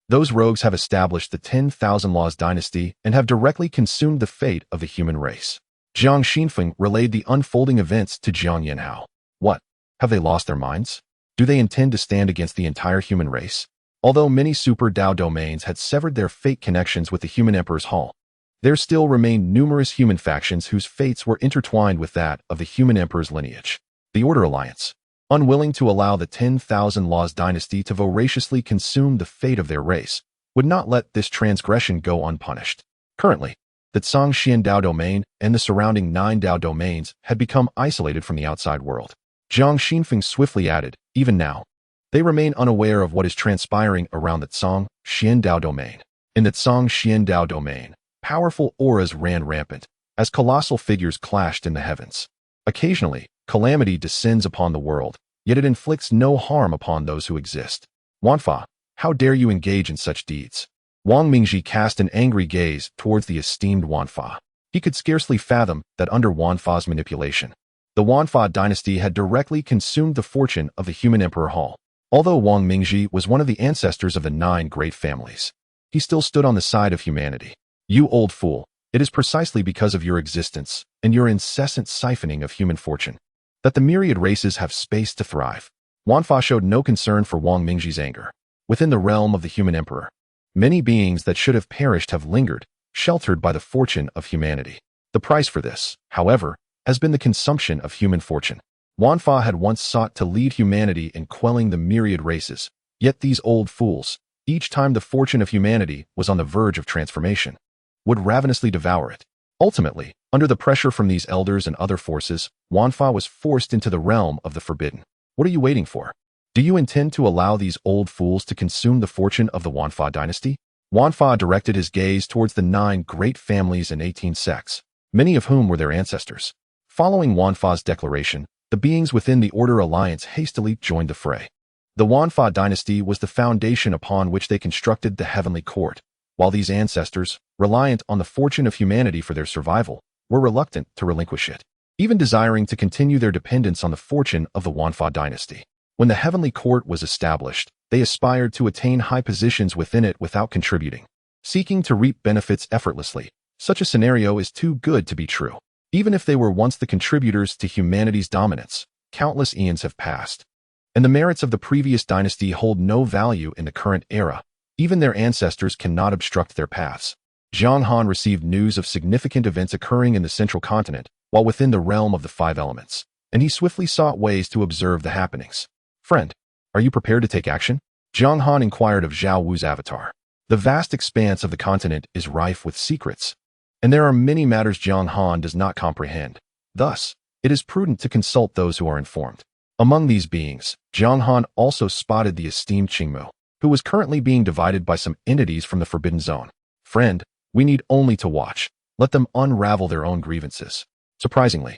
"Those rogues have established the 10,000 Laws dynasty and have directly consumed the fate of the human race." Jiang Xinfeng relayed the unfolding events to Jiang Han. "What? Have they lost their minds? Do they intend to stand against the entire human race?" Although many super Dao domains had severed their fate connections with the human emperor's hall, there still remained numerous human factions whose fates were intertwined with that of the human emperor's lineage. The Order Alliance, unwilling to allow the 10,000 Laws dynasty to voraciously consume the fate of their race, would not let this transgression go unpunished. Currently, the Zhongxian Dao domain and the surrounding 9 Dao domains had become isolated from the outside world. Jiang Xinfeng swiftly added, "Even now, they remain unaware of what is transpiring around the Zhongxian Dao domain." In the Zhongxian Dao domain, powerful auras ran rampant as colossal figures clashed in the heavens. Occasionally, calamity descends upon the world, yet it inflicts no harm upon those who exist. "Wanfa, how dare you engage in such deeds?" Wang Mingji cast an angry gaze towards the esteemed Wanfa. He could scarcely fathom that under Wanfa's manipulation, the Wanfa dynasty had directly consumed the fortune of the human emperor hall. Although Wang Mingji was one of the ancestors of the 9 great families, he still stood on the side of humanity. "You old fool, it is precisely because of your existence and your incessant siphoning of human fortune that the myriad races have space to thrive." Wanfa showed no concern for Wang Mingji's anger. Within the realm of the human emperor, many beings that should have perished have lingered, sheltered by the fortune of humanity. The price for this, however, has been the consumption of human fortune. Wanfa had once sought to lead humanity in quelling the myriad races, yet these old fools, each time the fortune of humanity was on the verge of transformation, would ravenously devour it. Ultimately, under the pressure from these elders and other forces, Wanfa was forced into the realm of the forbidden. What are you waiting for? Do you intend to allow these old fools to consume the fortune of the Wanfa dynasty? Wanfa directed his gaze towards the 9 great families and 18 sects, many of whom were their ancestors. Following Wanfa's declaration, the beings within the Order Alliance hastily joined the fray. The Wanfa dynasty was the foundation upon which they constructed the heavenly court, while these ancestors, reliant on the fortune of humanity for their survival, were reluctant to relinquish it, even desiring to continue their dependence on the fortune of the Wanfa dynasty. When the heavenly court was established, they aspired to attain high positions within it without contributing, seeking to reap benefits effortlessly. Such a scenario is too good to be true. Even if they were once the contributors to humanity's dominance, countless eons have passed, and the merits of the previous dynasty hold no value in the current era. Even their ancestors cannot obstruct their paths. Jiang Han received news of significant events occurring in the central continent, while within the realm of the 5 elements, and he swiftly sought ways to observe the happenings. "Friend, are you prepared to take action?" Jiang Han inquired of Zhao Wu's avatar. The vast expanse of the continent is rife with secrets, and there are many matters Jiang Han does not comprehend. Thus, it is prudent to consult those who are informed. Among these beings, Jiang Han also spotted the esteemed Qingmu, who was currently being divided by some entities from the Forbidden Zone. "Friend, we need only to watch. Let them unravel their own grievances." Surprisingly,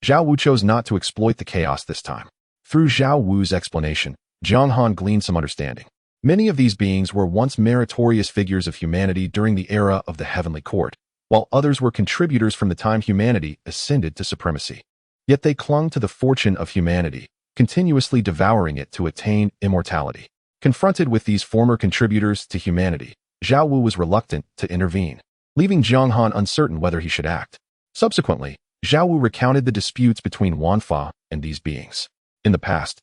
Zhao Wu chose not to exploit the chaos this time. Through Zhao Wu's explanation, Jiang Han gleaned some understanding. Many of these beings were once meritorious figures of humanity during the era of the Heavenly Court, while others were contributors from the time humanity ascended to supremacy. Yet they clung to the fortune of humanity, continuously devouring it to attain immortality. Confronted with these former contributors to humanity, Zhao Wu was reluctant to intervene, leaving Jiang Han uncertain whether he should act. Subsequently, Zhao Wu recounted the disputes between Wanfa and these beings. In the past,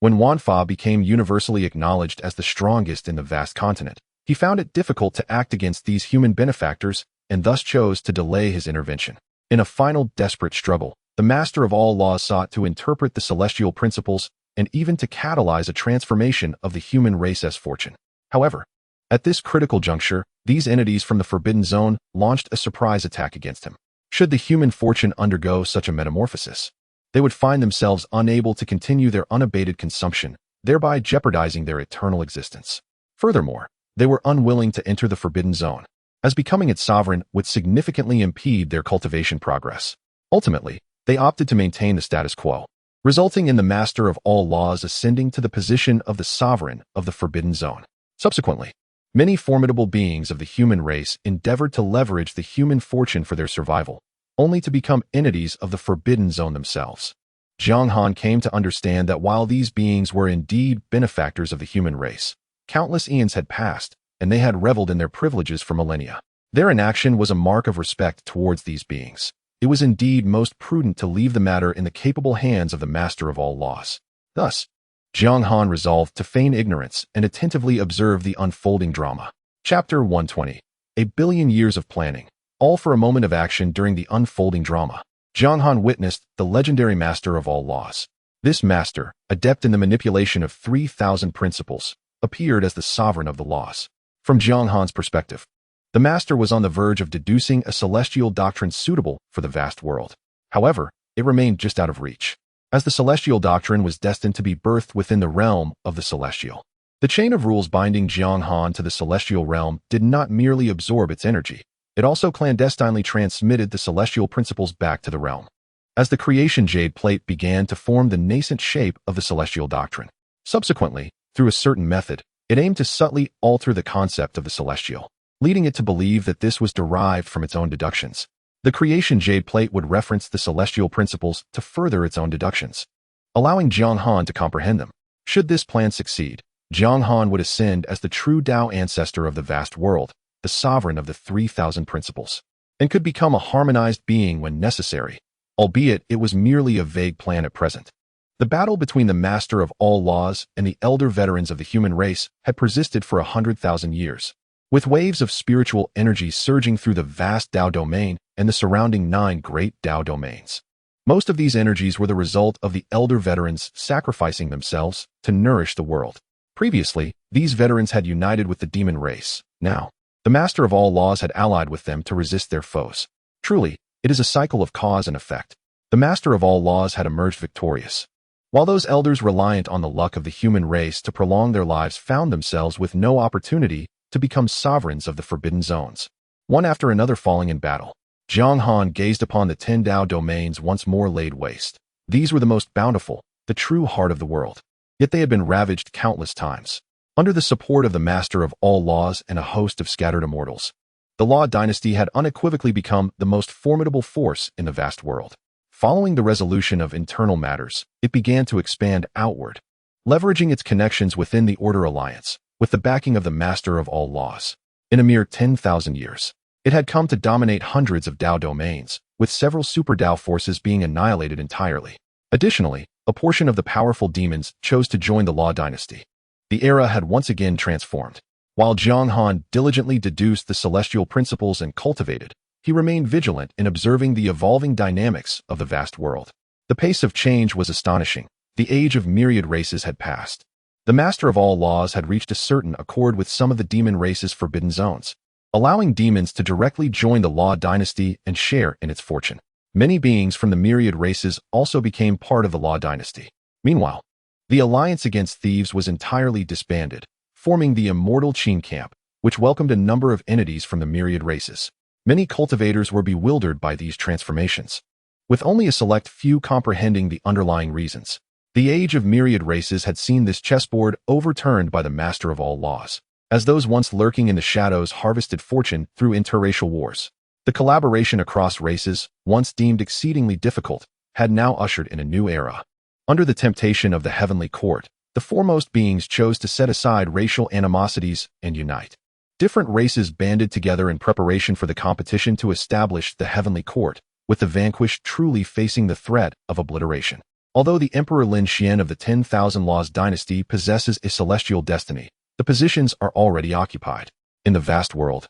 when Wanfa became universally acknowledged as the strongest in the vast continent, he found it difficult to act against these human benefactors and thus chose to delay his intervention. In a final desperate struggle, the master of all laws sought to interpret the celestial principles and even to catalyze a transformation of the human race's fortune. However, at this critical juncture, these entities from the Forbidden Zone launched a surprise attack against him. Should the human fortune undergo such a metamorphosis, they would find themselves unable to continue their unabated consumption, thereby jeopardizing their eternal existence. Furthermore, they were unwilling to enter the Forbidden Zone, as becoming its sovereign would significantly impede their cultivation progress. Ultimately, they opted to maintain the status quo, resulting in the Master of All Laws ascending to the position of the sovereign of the Forbidden Zone. Subsequently, many formidable beings of the human race endeavored to leverage the human fortune for their survival, only to become entities of the Forbidden Zone themselves. Jiang Han came to understand that while these beings were indeed benefactors of the human race, countless eons had passed, and they had reveled in their privileges for millennia. Their inaction was a mark of respect towards these beings. It was indeed most prudent to leave the matter in the capable hands of the Master of All Laws. Thus, Jiang Han resolved to feign ignorance and attentively observe the unfolding drama. Chapter 120. A billion years of planning, all for a moment of action during the unfolding drama. Jiang Han witnessed the legendary Master of All Laws. This master, adept in the manipulation of 3,000 principles, appeared as the sovereign of the laws. From Jiang Han's perspective, the master was on the verge of deducing a celestial doctrine suitable for the vast world. However, it remained just out of reach, as the celestial doctrine was destined to be birthed within the realm of the celestial. The chain of rules binding Jiang Han to the celestial realm did not merely absorb its energy, it also clandestinely transmitted the celestial principles back to the realm. As the creation jade plate began to form the nascent shape of the celestial doctrine. Subsequently, through a certain method, it aimed to subtly alter the concept of the celestial, leading it to believe that this was derived from its own deductions. The creation jade plate would reference the celestial principles to further its own deductions, allowing Jiang Han to comprehend them. Should this plan succeed, Jiang Han would ascend as the true Tao ancestor of the vast world, the sovereign of the 3,000 principles, and could become a harmonized being when necessary, albeit it was merely a vague plan at present. The battle between the Master of All Laws and the elder veterans of the human race had persisted for 100,000 years, with waves of spiritual energy surging through the vast Tao domain and the surrounding 9 great Tao domains. Most of these energies were the result of the elder veterans sacrificing themselves to nourish the world. Previously, these veterans had united with the demon race. Now, the Master of All Laws had allied with them to resist their foes. Truly, it is a cycle of cause and effect. The Master of All Laws had emerged victorious, while those elders reliant on the luck of the human race to prolong their lives found themselves with no opportunity to become sovereigns of the Forbidden Zones. One after another falling in battle, Jiang Han gazed upon the 10 Tao domains once more laid waste. These were the most bountiful, the true heart of the world. Yet they had been ravaged countless times. Under the support of the Master of All Laws and a host of scattered immortals, the Law dynasty had unequivocally become the most formidable force in the vast world. Following the resolution of internal matters, it began to expand outward, leveraging its connections within the Order Alliance, with the backing of the Master of All Laws. In a mere 10,000 years, it had come to dominate hundreds of Tao domains, with several super Tao forces being annihilated entirely. Additionally, a portion of the powerful demons chose to join the Law dynasty. The era had once again transformed. While Jiang Han diligently deduced the celestial principles and cultivated, he remained vigilant in observing the evolving dynamics of the vast world. The pace of change was astonishing. The age of myriad races had passed. The Master of All Laws had reached a certain accord with some of the demon race's forbidden zones, allowing demons to directly join the Law dynasty and share in its fortune. Many beings from the myriad races also became part of the Law dynasty. Meanwhile, the alliance against thieves was entirely disbanded, forming the Immortal Qin camp, which welcomed a number of entities from the myriad races. Many cultivators were bewildered by these transformations, with only a select few comprehending the underlying reasons. The age of myriad races had seen this chessboard overturned by the Master of All Laws, as those once lurking in the shadows harvested fortune through interracial wars. The collaboration across races, once deemed exceedingly difficult, had now ushered in a new era. Under the temptation of the heavenly court, the foremost beings chose to set aside racial animosities and unite. Different races banded together in preparation for the competition to establish the heavenly court, with the vanquished truly facing the threat of obliteration. Although the Emperor Lin Xian of the 10,000 Laws dynasty possesses a celestial destiny, the positions are already occupied. In the vast world,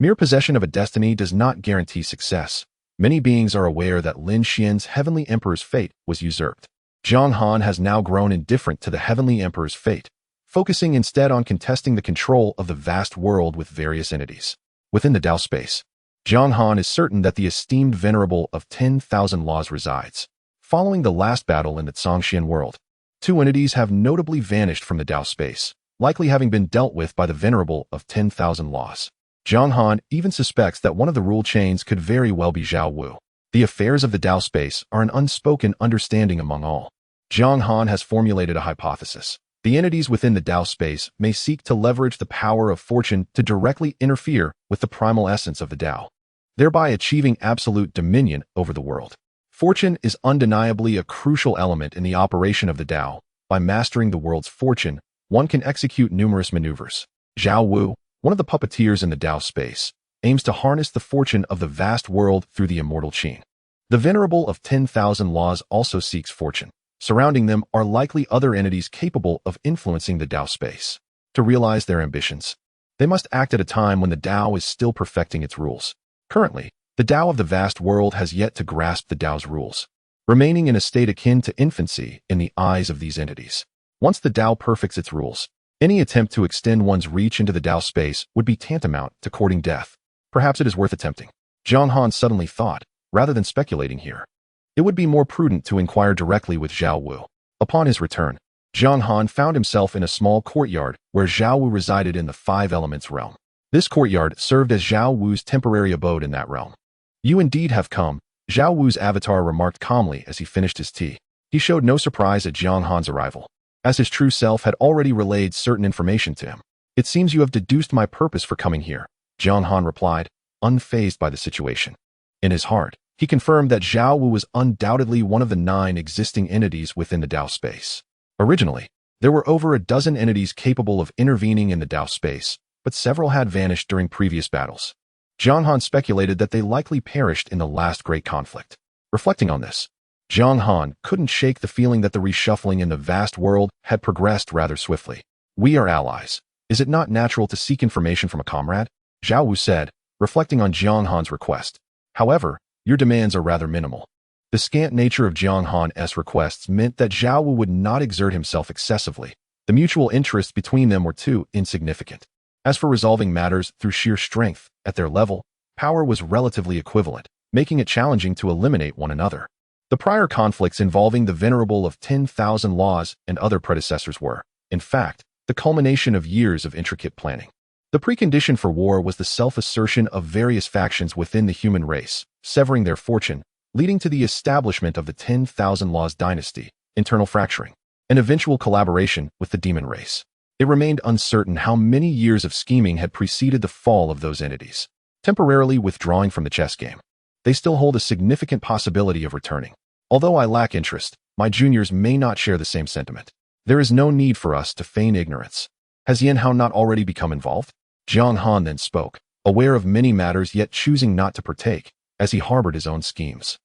mere possession of a destiny does not guarantee success. Many beings are aware that Lin Xian's heavenly emperor's fate was usurped. Jiang Han has now grown indifferent to the Heavenly Emperor's fate, focusing instead on contesting the control of the vast world with various entities. Within the Dao space, Jiang Han is certain that the esteemed venerable of 10,000 laws resides. Following the last battle in the Zhongxian world, two entities have notably vanished from the Dao space, likely having been dealt with by the venerable of 10,000 laws. Jiang Han even suspects that one of the rule chains could very well be Zhao Wu. The affairs of the Dao space are an unspoken understanding among all. Jiang Han has formulated a hypothesis. The entities within the Dao space may seek to leverage the power of fortune to directly interfere with the primal essence of the Dao, thereby achieving absolute dominion over the world. Fortune is undeniably a crucial element in the operation of the Dao. By mastering the world's fortune, one can execute numerous maneuvers. Zhao Wu, one of the puppeteers in the Dao space, aims to harness the fortune of the vast world through the immortal qin. The venerable of 10,000 laws also seeks fortune. Surrounding them are likely other entities capable of influencing the Dao space. To realize their ambitions, they must act at a time when the Dao is still perfecting its rules. Currently, the Dao of the vast world has yet to grasp the Dao's rules, remaining in a state akin to infancy in the eyes of these entities. Once the Dao perfects its rules, any attempt to extend one's reach into the Dao space would be tantamount to courting death. Perhaps it is worth attempting. Jiang Han suddenly thought, rather than speculating here, it would be more prudent to inquire directly with Zhao Wu. Upon his return, Jiang Han found himself in a small courtyard where Zhao Wu resided in the Five Elements realm. This courtyard served as Zhao Wu's temporary abode in that realm. You indeed have come, Zhao Wu's avatar remarked calmly as he finished his tea. He showed no surprise at Jiang Han's arrival, as his true self had already relayed certain information to him. It seems you have deduced my purpose for coming here, Jiang Han replied, unfazed by the situation. In his heart, he confirmed that Zhao Wu was undoubtedly one of the 9 existing entities within the Dao space. Originally, there were over a dozen entities capable of intervening in the Dao space, but several had vanished during previous battles. Jiang Han speculated that they likely perished in the last great conflict. Reflecting on this, Jiang Han couldn't shake the feeling that the reshuffling in the vast world had progressed rather swiftly. We are allies. Is it not natural to seek information from a comrade? Zhao Wu said, reflecting on Jiang Han's request. However, your demands are rather minimal. The scant nature of Jiang Han's requests meant that Zhao Wu would not exert himself excessively. The mutual interests between them were too insignificant. As for resolving matters through sheer strength, at their level, power was relatively equivalent, making it challenging to eliminate one another. The prior conflicts involving the venerable of 10,000 laws and other predecessors were, in fact, the culmination of years of intricate planning. The precondition for war was the self-assertion of various factions within the human race, severing their fortune, leading to the establishment of the 10,000 laws dynasty, internal fracturing, and eventual collaboration with the demon race. It remained uncertain how many years of scheming had preceded the fall of those entities. Temporarily withdrawing from the chess game, they still hold a significant possibility of returning. Although I lack interest, my juniors may not share the same sentiment. There is no need for us to feign ignorance. Has Yan Hao not already become involved? Jiang Han then spoke, aware of many matters yet choosing not to partake, as he harbored his own schemes.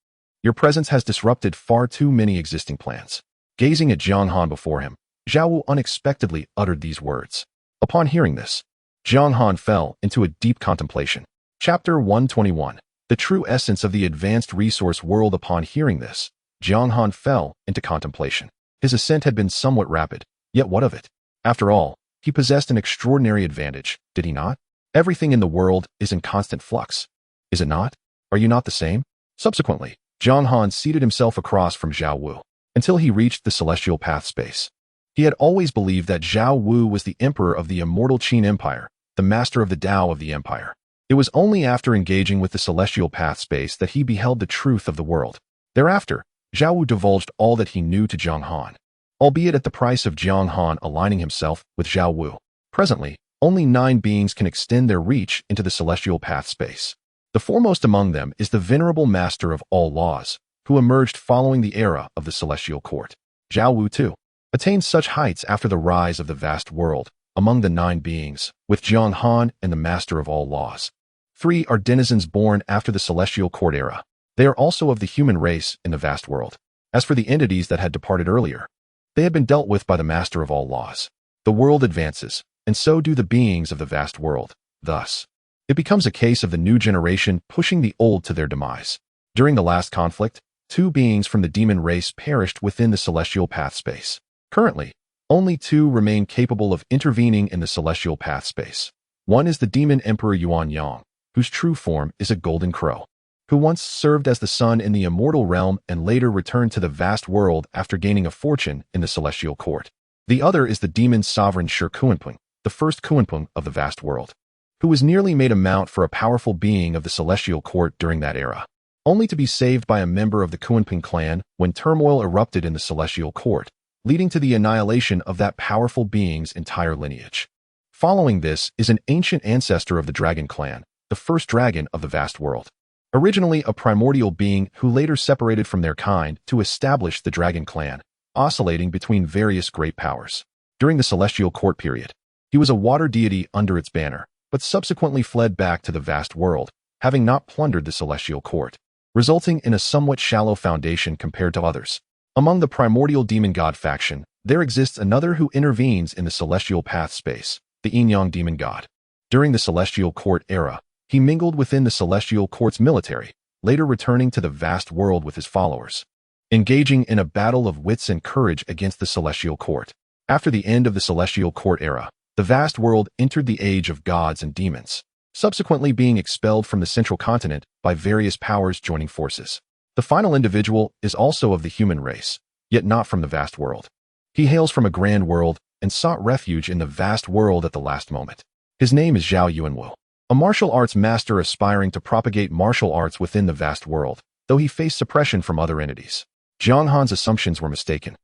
Your presence has disrupted far too many existing plans. Gazing at Jiang Han before him, Zhao Wu unexpectedly uttered these words. Upon hearing this, Jiang Han fell into a deep contemplation. Chapter 121. The true essence of the advanced resource world. Upon hearing this, Jiang Han fell into contemplation. His ascent had been somewhat rapid, yet what of it? After all, he possessed an extraordinary advantage, did he not? Everything in the world is in constant flux. Is it not? Are you not the same? Subsequently, Jiang Han seated himself across from Zhao Wu, until he reached the celestial path space. He had always believed that Zhao Wu was the emperor of the immortal Qin Empire, the master of the Dao of the empire. It was only after engaging with the celestial path space that he beheld the truth of the world. Thereafter, Zhao Wu divulged all that he knew to Jiang Han, albeit at the price of Jiang Han aligning himself with Zhao Wu. Presently, only 9 beings can extend their reach into the celestial path space. The foremost among them is the venerable master of all laws, who emerged following the era of the celestial court. Zhao Wu, too, attained such heights after the rise of the vast world, among the 9 beings, with Jiang Han and the master of all laws. 3 are denizens born after the celestial court era. They are also of the human race in the vast world. As for the entities that had departed earlier, they had been dealt with by the master of all laws. The world advances, and so do the beings of the vast world. Thus, it becomes a case of the new generation pushing the old to their demise. During the last conflict, 2 beings from the demon race perished within the celestial path space. Currently, only 2 remain capable of intervening in the celestial path space. One is the demon emperor Yuan Yang, whose true form is a golden crow, who once served as the sun in the Immortal Realm and later returned to the vast world after gaining a fortune in the celestial court. The other is the demon sovereign Shi Kuanping, the first Kuanping of the vast world, who was nearly made a mount for a powerful being of the celestial court during that era, only to be saved by a member of the Kuanping clan when turmoil erupted in the celestial court, leading to the annihilation of that powerful being's entire lineage. Following this is an ancient ancestor of the dragon clan, the first dragon of the vast world, originally a primordial being who later separated from their kind to establish the dragon clan, oscillating between various great powers. During the celestial court period, he was a water deity under its banner, but subsequently fled back to the vast world, having not plundered the celestial court, resulting in a somewhat shallow foundation compared to others. Among the primordial demon god faction, there exists another who intervenes in the celestial path space, the Yin Yang demon god. During the celestial court era, he mingled within the celestial court's military, later returning to the vast world with his followers, engaging in a battle of wits and courage against the celestial court. After the end of the celestial court era, the vast world entered the age of gods and demons, subsequently being expelled from the central continent by various powers joining forces. The final individual is also of the human race, yet not from the vast world. He hails from a grand world and sought refuge in the vast world at the last moment. His name is Zhao Yuanwu, a martial arts master aspiring to propagate martial arts within the vast world, though he faced suppression from other entities. Jiang Han's assumptions were mistaken.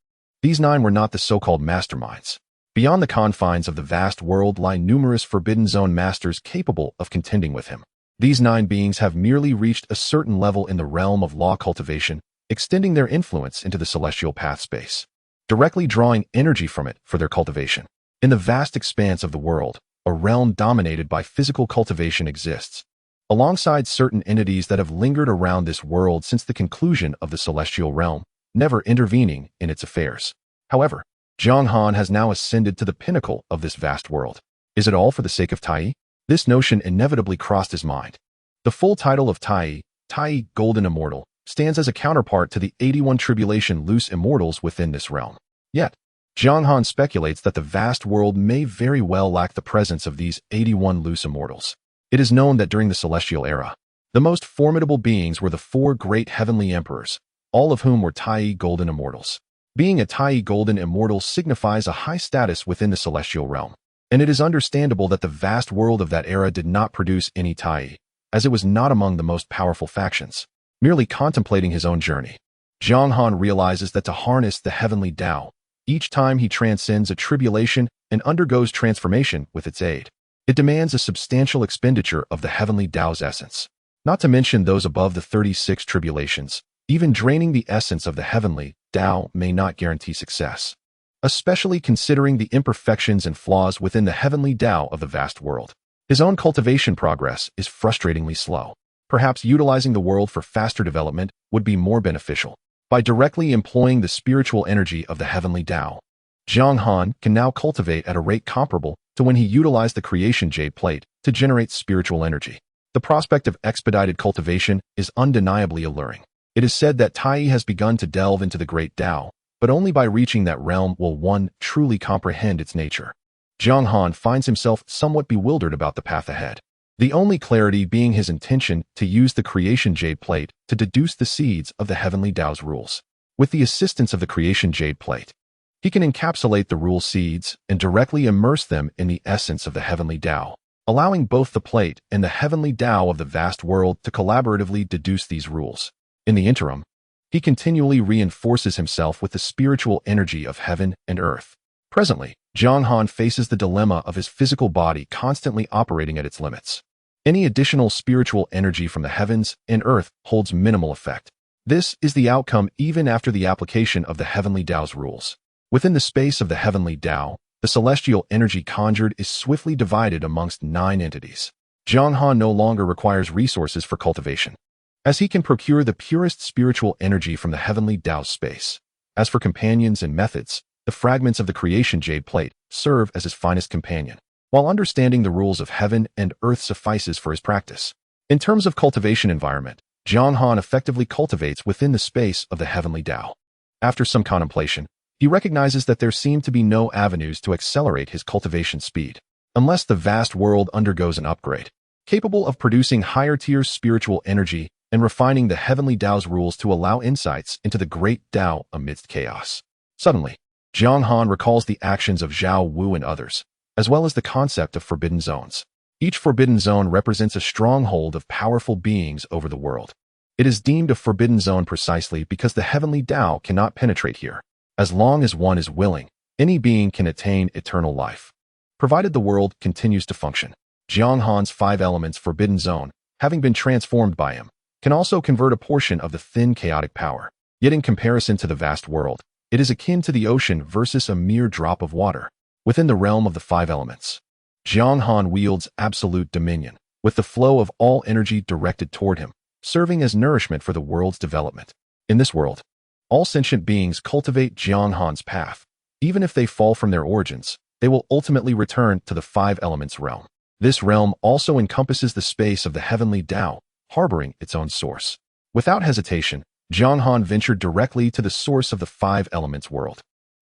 These 9 were not the so-called masterminds. Beyond the confines of the vast world lie numerous Forbidden Zone masters capable of contending with him. These 9 beings have merely reached a certain level in the realm of law cultivation, extending their influence into the celestial path space, directly drawing energy from it for their cultivation. In the vast expanse of the world, a realm dominated by physical cultivation exists, alongside certain entities that have lingered around this world since the conclusion of the celestial realm, never intervening in its affairs. However, Jiang Han has now ascended to the pinnacle of this vast world. Is it all for the sake of Tai? This notion inevitably crossed his mind. The full title of Tai, Golden Immortal, stands as a counterpart to the 81 tribulation loose immortals within this realm. Yet, Jiang Han speculates that the vast world may very well lack the presence of these 81 loose immortals. It is known that during the celestial era, the most formidable beings were the 4 great heavenly emperors, all of whom were Tai Golden Immortals. Being a Tai Golden Immortal signifies a high status within the celestial realm, and it is understandable that the vast world of that era did not produce any Tai, as it was not among the most powerful factions. Merely contemplating his own journey, Jiang Han realizes that to harness the heavenly Tao, each time he transcends a tribulation and undergoes transformation with its aid, it demands a substantial expenditure of the heavenly Tao's essence. Not to mention those above the 36 tribulations, even draining the essence of the heavenly Tao may not guarantee success, especially considering the imperfections and flaws within the heavenly Tao of the vast world. His own cultivation progress is frustratingly slow. Perhaps utilizing the world for faster development would be more beneficial. By directly employing the spiritual energy of the heavenly Tao, Jiang Han can now cultivate at a rate comparable to when he utilized the creation jade plate to generate spiritual energy. The prospect of expedited cultivation is undeniably alluring. It is said that Tai has begun to delve into the great Tao, but only by reaching that realm will one truly comprehend its nature. Jiang Han finds himself somewhat bewildered about the path ahead, the only clarity being his intention to use the creation jade plate to deduce the seeds of the heavenly Tao's rules. With the assistance of the creation jade plate, he can encapsulate the rule seeds and directly immerse them in the essence of the heavenly Tao, allowing both the plate and the heavenly Tao of the vast world to collaboratively deduce these rules. In the interim, he continually reinforces himself with the spiritual energy of heaven and earth. Presently, Jiang Han faces the dilemma of his physical body constantly operating at its limits. Any additional spiritual energy from the heavens and earth holds minimal effect. This is the outcome even after the application of the heavenly Tao's rules. Within the space of the heavenly Tao, the celestial energy conjured is swiftly divided amongst 9 entities. Jiang Han no longer requires resources for cultivation, as he can procure the purest spiritual energy from the heavenly Tao's space. As for companions and methods, the fragments of the creation jade plate serve as his finest companion, while understanding the rules of heaven and earth suffices for his practice. In terms of cultivation environment, Jiang Han effectively cultivates within the space of the heavenly Tao. After some contemplation, he recognizes that there seem to be no avenues to accelerate his cultivation speed, unless the vast world undergoes an upgrade, capable of producing higher-tier spiritual energy and refining the heavenly Tao's rules to allow insights into the great Tao amidst chaos. Suddenly, Jiang Han recalls the actions of Zhao Wu and others, as well as the concept of forbidden zones. Each forbidden zone represents a stronghold of powerful beings over the world. It is deemed a forbidden zone precisely because the heavenly Tao cannot penetrate here. As long as one is willing, any being can attain eternal life, provided the world continues to function. Jiang Han's 5 elements forbidden zone, having been transformed by him, can also convert a portion of the thin chaotic power. Yet in comparison to the vast world, it is akin to the ocean versus a mere drop of water. Within the realm of the 5 elements, Jiang Han wields absolute dominion, with the flow of all energy directed toward him, serving as nourishment for the world's development. In this world, all sentient beings cultivate Jiang Han's path. Even if they fall from their origins, they will ultimately return to the 5 elements realm. This realm also encompasses the space of the heavenly Tao, harboring its own source. Without hesitation, Jiang Han ventured directly to the source of the 5 elements world.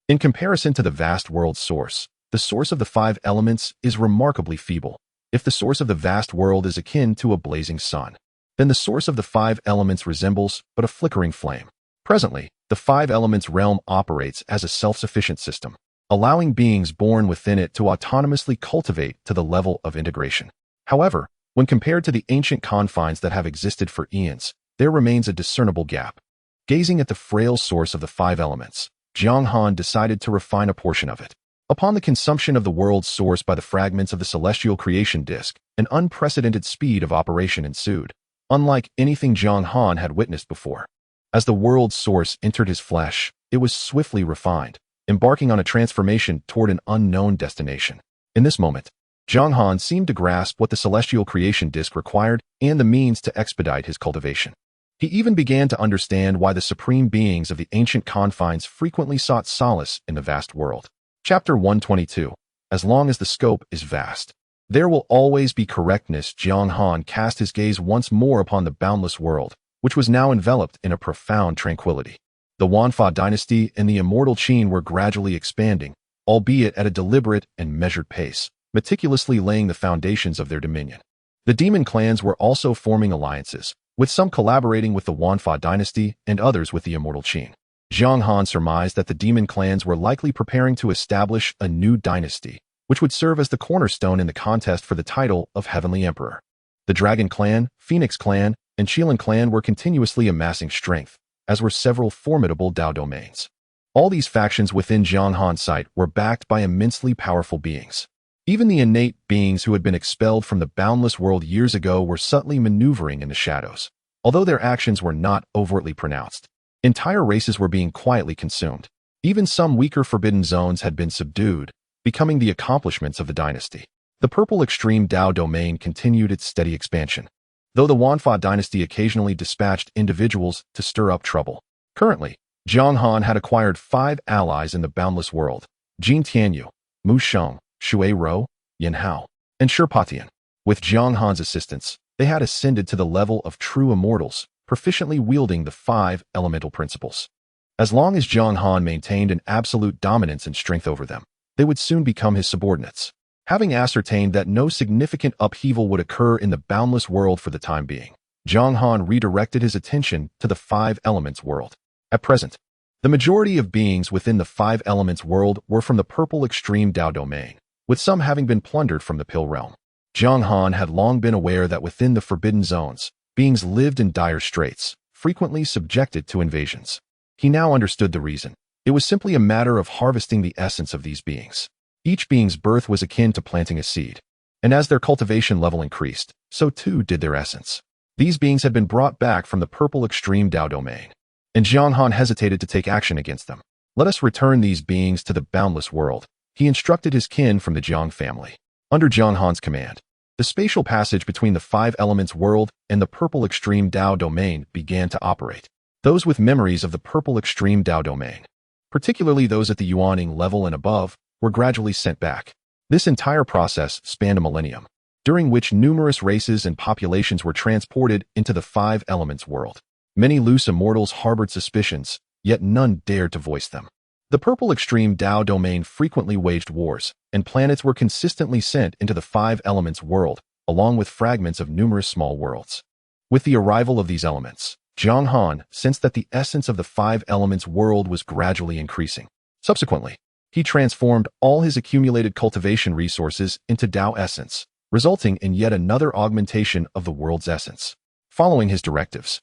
In comparison to the vast world's source, the source of the 5 elements is remarkably feeble. If the source of the vast world is akin to a blazing sun, then the source of the 5 elements resembles but a flickering flame. Presently, the 5 elements realm operates as a self-sufficient system, allowing beings born within it to autonomously cultivate to the level of integration. However, when compared to the ancient confines that have existed for eons, there remains a discernible gap. Gazing at the frail source of the 5 elements, Jiang Han decided to refine a portion of it. Upon the consumption of the world's source by the fragments of the celestial creation disk, an unprecedented speed of operation ensued, unlike anything Jiang Han had witnessed before. As the world's source entered his flesh, it was swiftly refined, embarking on a transformation toward an unknown destination. In this moment, Jiang Han seemed to grasp what the celestial creation disk required and the means to expedite his cultivation. He even began to understand why the supreme beings of the ancient confines frequently sought solace in the vast world. Chapter 122. As long as the scope is vast, there will always be correctness. Jiang Han cast his gaze once more upon the boundless world, which was now enveloped in a profound tranquility. The Wanfa dynasty and the Immortal Qin were gradually expanding, albeit at a deliberate and measured pace, meticulously laying the foundations of their dominion. The demon clans were also forming alliances, with some collaborating with the Wanfa dynasty and others with the Immortal Qin. Jiang Han surmised that the demon clans were likely preparing to establish a new dynasty, which would serve as the cornerstone in the contest for the title of Heavenly Emperor. The Dragon Clan, Phoenix Clan, and Qilan Clan were continuously amassing strength, as were several formidable Dao domains. All these factions within Jiang Han's sight were backed by immensely powerful beings. Even the innate beings who had been expelled from the boundless world years ago were subtly maneuvering in the shadows. Although their actions were not overtly pronounced, entire races were being quietly consumed. Even some weaker forbidden zones had been subdued, becoming the accomplishments of the dynasty. The purple extreme Dao domain continued its steady expansion, though the Wanfa dynasty occasionally dispatched individuals to stir up trouble. Currently, Jiang Han had acquired 5 allies in the boundless world: Jin Tianyu, Mu Sheng, Shui Rou, Yin Hao, and Shirpatian. With Jiang Han's assistance, they had ascended to the level of true immortals, proficiently wielding the 5 elemental principles. As long as Jiang Han maintained an absolute dominance and strength over them, they would soon become his subordinates. Having ascertained that no significant upheaval would occur in the boundless world for the time being, Jiang Han redirected his attention to the 5 elements world. At present, the majority of beings within the 5 elements world were from the purple extreme Dao domain, with some having been plundered from the Pill realm. Jiang Han had long been aware that within the forbidden zones, beings lived in dire straits, frequently subjected to invasions. He now understood the reason. It was simply a matter of harvesting the essence of these beings. Each being's birth was akin to planting a seed, and as their cultivation level increased, so too did their essence. These beings had been brought back from the purple extreme Dao domain, and Jiang Han hesitated to take action against them. Let us return these beings to the boundless world, he instructed his kin from the Jiang family. Under Jiang Han's command, the spatial passage between the 5 elements world and the purple extreme Dao domain began to operate. Those with memories of the purple extreme Dao domain, particularly those at the Yuaning level and above, were gradually sent back. This entire process spanned a millennium. during which numerous races and populations were transported into the five elements world. Many loose immortals harbored suspicions, yet none dared to voice them. The purple extreme Tao domain frequently waged wars, and planets were consistently sent into the five elements world, along with fragments of numerous small worlds. With the arrival of these elements, Jiang Han sensed that the essence of the five elements world was gradually increasing. Subsequently, he transformed all his accumulated cultivation resources into Tao essence, resulting in yet another augmentation of the world's essence. Following his directives,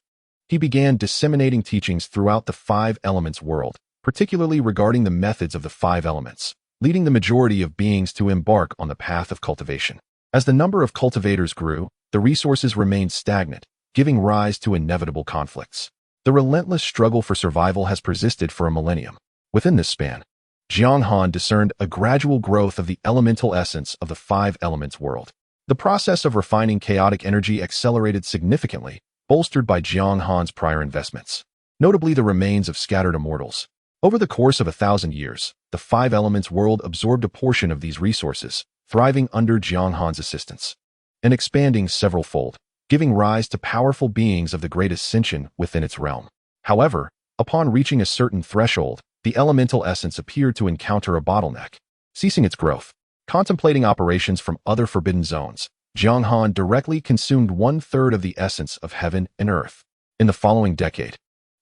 he began disseminating teachings throughout the five elements world, particularly regarding the methods of the five elements, leading the majority of beings to embark on the path of cultivation. As the number of cultivators grew, the resources remained stagnant, giving rise to inevitable conflicts. The relentless struggle for survival has persisted for a millennium. Within this span, Jiang Han discerned a gradual growth of the elemental essence of the five elements world. The process of refining chaotic energy accelerated significantly, bolstered by Jiang Han's prior investments, notably the remains of scattered immortals. Over the course of 1,000 years, the five elements world absorbed a portion of these resources, thriving under Jiang Han's assistance, and expanding several-fold, giving rise to powerful beings of the great ascension within its realm. However, upon reaching a certain threshold, the elemental essence appeared to encounter a bottleneck. Ceasing its growth, contemplating operations from other forbidden zones, Jiang Han directly consumed 1/3 of the essence of heaven and earth. In the following decade,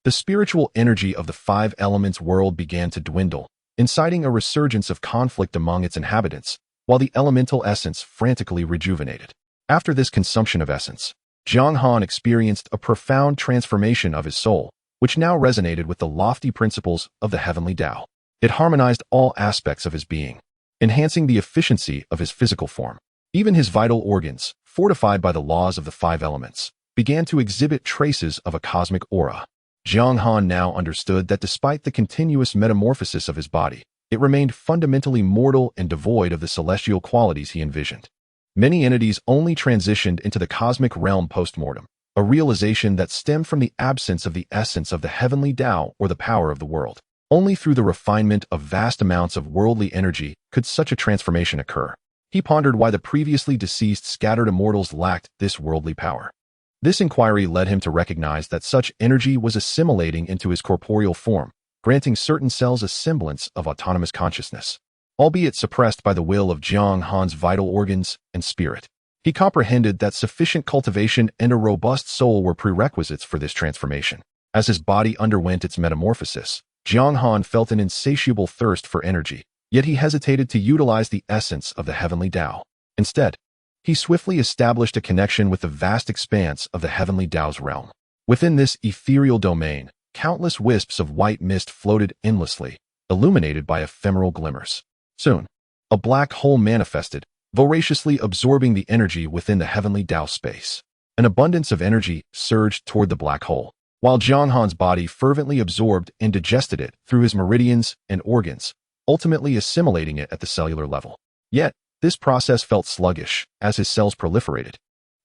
the spiritual energy of the five elements world began to dwindle, inciting a resurgence of conflict among its inhabitants, while the elemental essence frantically rejuvenated. After this consumption of essence, Jiang Han experienced a profound transformation of his soul, which now resonated with the lofty principles of the heavenly Tao. It harmonized all aspects of his being, enhancing the efficiency of his physical form. Even his vital organs, fortified by the laws of the five elements, began to exhibit traces of a cosmic aura. Jiang Han now understood that despite the continuous metamorphosis of his body, it remained fundamentally mortal and devoid of the celestial qualities he envisioned. Many entities only transitioned into the cosmic realm post-mortem, a realization that stemmed from the absence of the essence of the heavenly Tao or the power of the world. Only through the refinement of vast amounts of worldly energy could such a transformation occur. He pondered why the previously deceased scattered immortals lacked this worldly power. This inquiry led him to recognize that such energy was assimilating into his corporeal form, granting certain cells a semblance of autonomous consciousness, albeit suppressed by the will of Jiang Han's vital organs and spirit. He comprehended that sufficient cultivation and a robust soul were prerequisites for this transformation. As his body underwent its metamorphosis, Jiang Han felt an insatiable thirst for energy, yet he hesitated to utilize the essence of the heavenly Tao. Instead, he swiftly established a connection with the vast expanse of the heavenly Tao's realm. Within this ethereal domain, countless wisps of white mist floated endlessly, illuminated by ephemeral glimmers. Soon, a black hole manifested, voraciously absorbing the energy within the heavenly Tao space. An abundance of energy surged toward the black hole, while Jiang Han's body fervently absorbed and digested it through his meridians and organs, ultimately assimilating it at the cellular level. Yet, this process felt sluggish as his cells proliferated,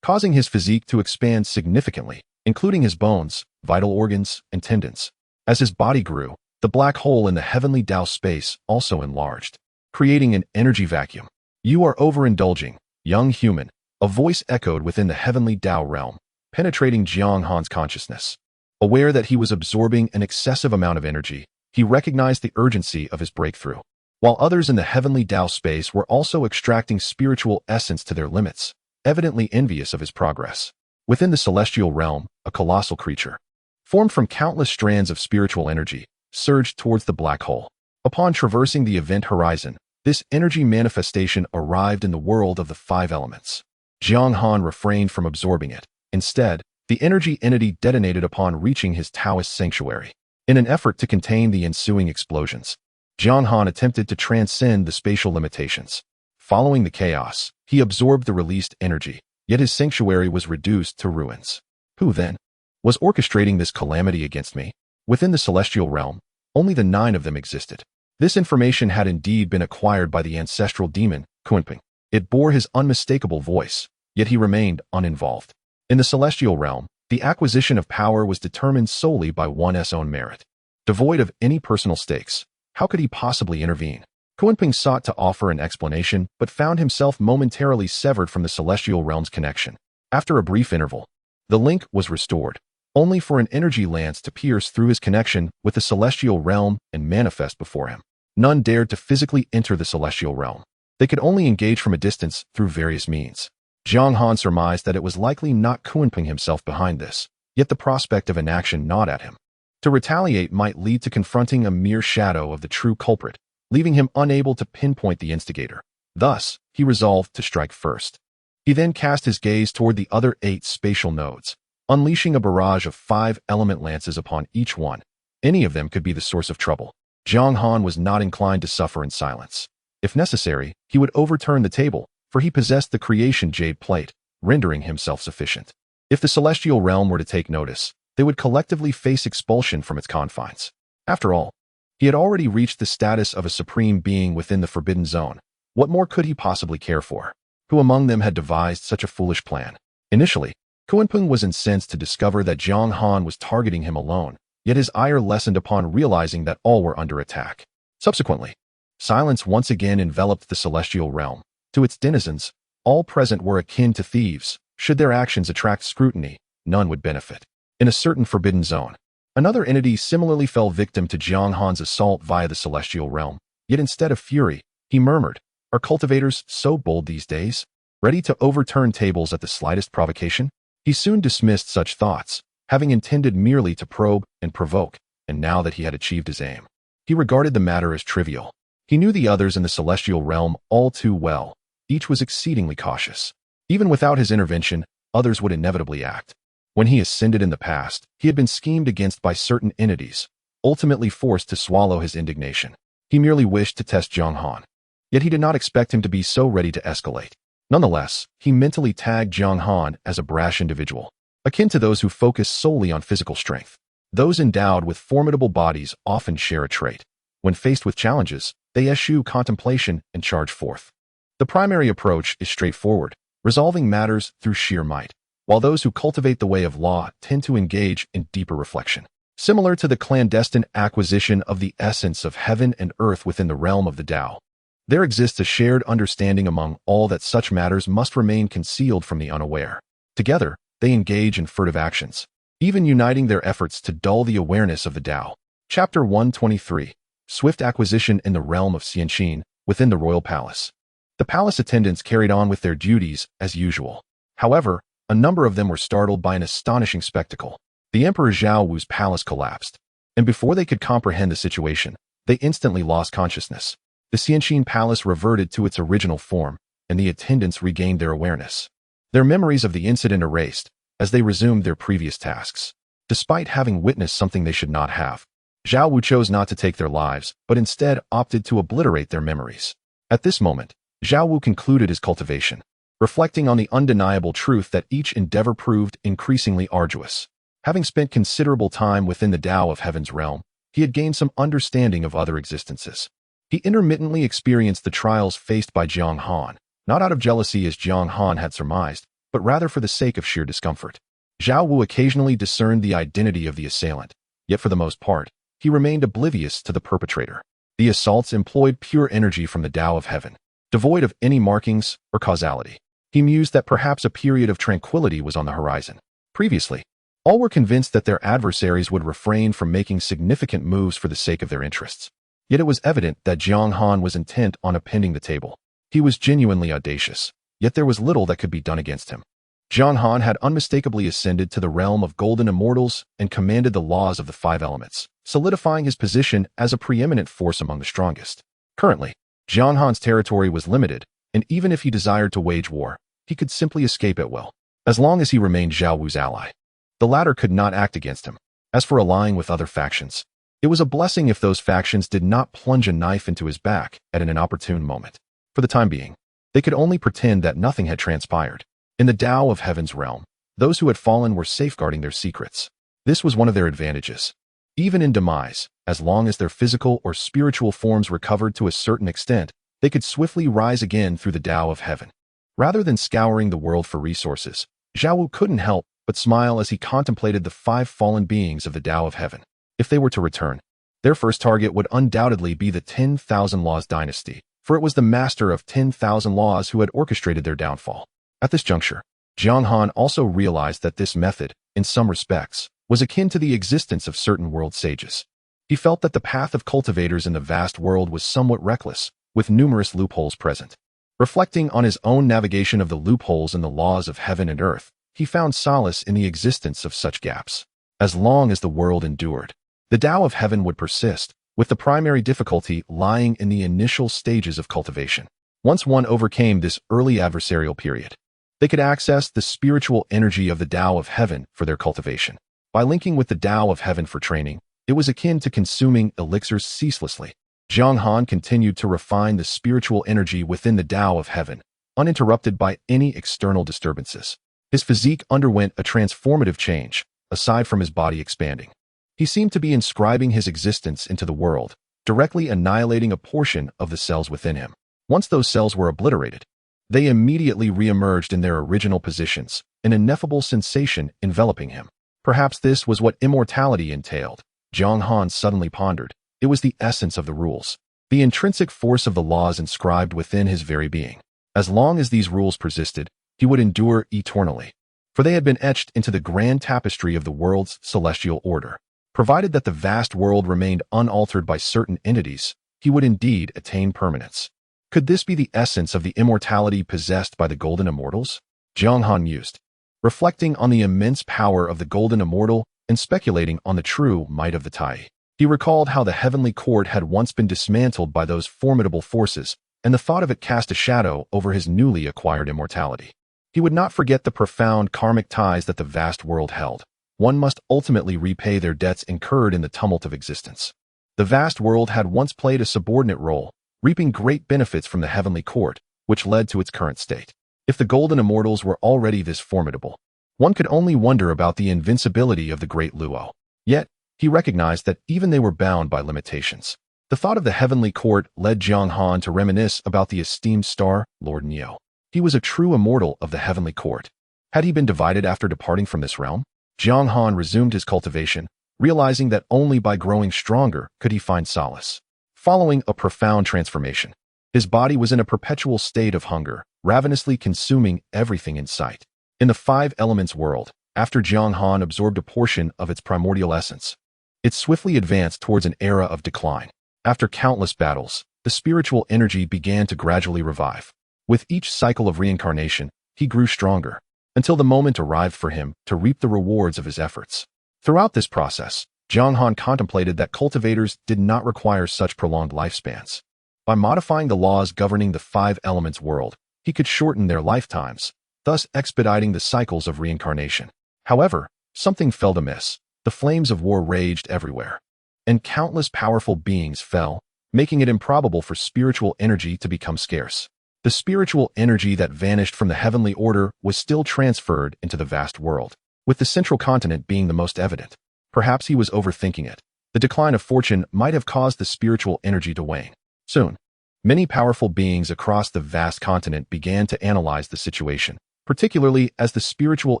causing his physique to expand significantly, including his bones, vital organs, and tendons. As his body grew, the black hole in the heavenly Tao space also enlarged, creating an energy vacuum. "You are overindulging, young human," a voice echoed within the heavenly Tao realm, penetrating Jiang Han's consciousness. Aware that he was absorbing an excessive amount of energy, he recognized the urgency of his breakthrough. While others in the heavenly Tao space were also extracting spiritual essence to their limits, evidently envious of his progress. Within the celestial realm, a colossal creature, formed from countless strands of spiritual energy, surged towards the black hole. Upon traversing the event horizon, this energy manifestation arrived in the world of the five elements. Jiang Han refrained from absorbing it. Instead, the energy entity detonated upon reaching his Taoist sanctuary. In an effort to contain the ensuing explosions, Jiang Han attempted to transcend the spatial limitations. Following the chaos, he absorbed the released energy, yet his sanctuary was reduced to ruins. Who, then, was orchestrating this calamity against me? Within the celestial realm, only the 9 of them existed. This information had indeed been acquired by the ancestral demon, Kunping. It bore his unmistakable voice, yet he remained uninvolved. In the celestial realm, the acquisition of power was determined solely by one's own merit. Devoid of any personal stakes, how could he possibly intervene? Kunpeng sought to offer an explanation, but found himself momentarily severed from the celestial realm's connection. After a brief interval, the link was restored, only for an energy lance to pierce through his connection with the celestial realm and manifest before him. None dared to physically enter the celestial realm. They could only engage from a distance through various means. Jiang Han surmised that it was likely not Kunpeng himself behind this, yet the prospect of inaction gnawed at him. To retaliate might lead to confronting a mere shadow of the true culprit, leaving him unable to pinpoint the instigator. Thus, he resolved to strike first. He then cast his gaze toward the other 8 spatial nodes, unleashing a barrage of 5 element lances upon each one. Any of them could be the source of trouble. Jiang Han was not inclined to suffer in silence. If necessary, he would overturn the table, for he possessed the creation jade plate, rendering him self-sufficient. If the celestial realm were to take notice, they would collectively face expulsion from its confines. After all, he had already reached the status of a supreme being within the forbidden zone. What more could he possibly care for? Who among them had devised such a foolish plan? Initially, Kunpeng was incensed to discover that Jiang Han was targeting him alone, yet his ire lessened upon realizing that all were under attack. Subsequently, silence once again enveloped the celestial realm. To its denizens, all present were akin to thieves. Should their actions attract scrutiny, none would benefit. In a certain forbidden zone, another entity similarly fell victim to Jiang Han's assault via the celestial realm. Yet instead of fury, he murmured, "Are cultivators so bold these days? Ready to overturn tables at the slightest provocation?" He soon dismissed such thoughts, having intended merely to probe and provoke, and now that he had achieved his aim, he regarded the matter as trivial. He knew the others in the celestial realm all too well. Each was exceedingly cautious. Even without his intervention, others would inevitably act. When he ascended in the past, he had been schemed against by certain entities, ultimately forced to swallow his indignation. He merely wished to test Jiang Han. Yet he did not expect him to be so ready to escalate. Nonetheless, he mentally tagged Jiang Han as a brash individual, akin to those who focus solely on physical strength. Those endowed with formidable bodies often share a trait. When faced with challenges, they eschew contemplation and charge forth. The primary approach is straightforward, resolving matters through sheer might, while those who cultivate the way of law tend to engage in deeper reflection. Similar to the clandestine acquisition of the essence of heaven and earth within the realm of the Tao, there exists a shared understanding among all that such matters must remain concealed from the unaware. Together, they engage in furtive actions, even uniting their efforts to dull the awareness of the Tao. Chapter 123. Swift Acquisition in the Realm of Xianxin, within the Royal Palace. The palace attendants carried on with their duties as usual. However, a number of them were startled by an astonishing spectacle. The Emperor Zhao Wu's palace collapsed, and before they could comprehend the situation, they instantly lost consciousness. The Xianxin Palace reverted to its original form, and the attendants regained their awareness. Their memories of the incident erased, as they resumed their previous tasks. Despite having witnessed something they should not have, Zhao Wu chose not to take their lives, but instead opted to obliterate their memories. At this moment, Zhao Wu concluded his cultivation, reflecting on the undeniable truth that each endeavor proved increasingly arduous. Having spent considerable time within the Tao of Heaven's realm, he had gained some understanding of other existences. He intermittently experienced the trials faced by Jiang Han, not out of jealousy as Jiang Han had surmised, but rather for the sake of sheer discomfort. Zhao Wu occasionally discerned the identity of the assailant, yet for the most part, he remained oblivious to the perpetrator. The assaults employed pure energy from the Tao of Heaven, devoid of any markings or causality. He mused that perhaps a period of tranquility was on the horizon. Previously, all were convinced that their adversaries would refrain from making significant moves for the sake of their interests. Yet it was evident that Jiang Han was intent on appending the table. He was genuinely audacious, yet there was little that could be done against him. Jiang Han had unmistakably ascended to the realm of golden immortals and commanded the laws of the 5 elements, solidifying his position as a preeminent force among the strongest. Currently, Jiang Han's territory was limited, and even if he desired to wage war, he could simply escape at will, as long as he remained Zhao Wu's ally. The latter could not act against him. As for allying with other factions, it was a blessing if those factions did not plunge a knife into his back at an inopportune moment. For the time being, they could only pretend that nothing had transpired. In the Tao of Heaven's realm, those who had fallen were safeguarding their secrets. This was one of their advantages. Even in demise, as long as their physical or spiritual forms recovered to a certain extent, they could swiftly rise again through the Tao of Heaven. Rather than scouring the world for resources, Zhao Wu couldn't help but smile as he contemplated the 5 fallen beings of the Tao of Heaven. If they were to return, Their first target would undoubtedly be the 10,000 Laws dynasty, for it was the master of 10,000 laws who had orchestrated their downfall. At this juncture, Jiang Han also realized that this method, in some respects, was akin to the existence of certain world sages. He felt that the path of cultivators in the vast world was somewhat reckless, with numerous loopholes present. Reflecting on his own navigation of the loopholes in the laws of heaven and earth, he found solace in the existence of such gaps. As long as the world endured, the Tao of heaven would persist, with the primary difficulty lying in the initial stages of cultivation. Once one overcame this early adversarial period, they could access the spiritual energy of the Tao of heaven for their cultivation. By linking with the Tao of heaven for training, it was akin to consuming elixirs ceaselessly. Jiang Han continued to refine the spiritual energy within the Tao of heaven, uninterrupted by any external disturbances. His physique underwent a transformative change, aside from his body expanding. He seemed to be inscribing his existence into the world, directly annihilating a portion of the cells within him. Once those cells were obliterated, they immediately re-emerged in their original positions, an ineffable sensation enveloping him. Perhaps this was what immortality entailed. Jiang Han suddenly pondered. It was the essence of the rules, the intrinsic force of the laws inscribed within his very being. As long as these rules persisted, he would endure eternally, for they had been etched into the grand tapestry of the world's celestial order. Provided that the vast world remained unaltered by certain entities, he would indeed attain permanence. Could this be the essence of the immortality possessed by the Golden Immortals? Jiang Han mused, reflecting on the immense power of the Golden Immortal and speculating on the true might of the Tai. He recalled how the heavenly court had once been dismantled by those formidable forces, and the thought of it cast a shadow over his newly acquired immortality. He would not forget the profound karmic ties that the vast world held. One must ultimately repay their debts incurred in the tumult of existence. The vast world had once played a subordinate role, reaping great benefits from the heavenly court, which led to its current state. If the Golden Immortals were already this formidable, one could only wonder about the invincibility of the great Luo. Yet, he recognized that even they were bound by limitations. The thought of the heavenly court led Jiang Han to reminisce about the esteemed star, Lord Neo. He was a true immortal of the heavenly court. Had he been divided after departing from this realm? Jiang Han resumed his cultivation, realizing that only by growing stronger could he find solace. Following a profound transformation, his body was in a perpetual state of hunger, ravenously consuming everything in sight. In the five elements world, after Jiang Han absorbed a portion of its primordial essence, it swiftly advanced towards an era of decline. After countless battles, the spiritual energy began to gradually revive. With each cycle of reincarnation, he grew stronger, until the moment arrived for him to reap the rewards of his efforts. Throughout this process, Jiang Han contemplated that cultivators did not require such prolonged lifespans. By modifying the laws governing the five elements world, he could shorten their lifetimes, thus expediting the cycles of reincarnation. However, something felt amiss. The flames of war raged everywhere, and countless powerful beings fell, making it improbable for spiritual energy to become scarce. The spiritual energy that vanished from the heavenly order was still transferred into the vast world, with the central continent being the most evident. Perhaps he was overthinking it. The decline of fortune might have caused the spiritual energy to wane. Soon, many powerful beings across the vast continent began to analyze the situation, particularly as the spiritual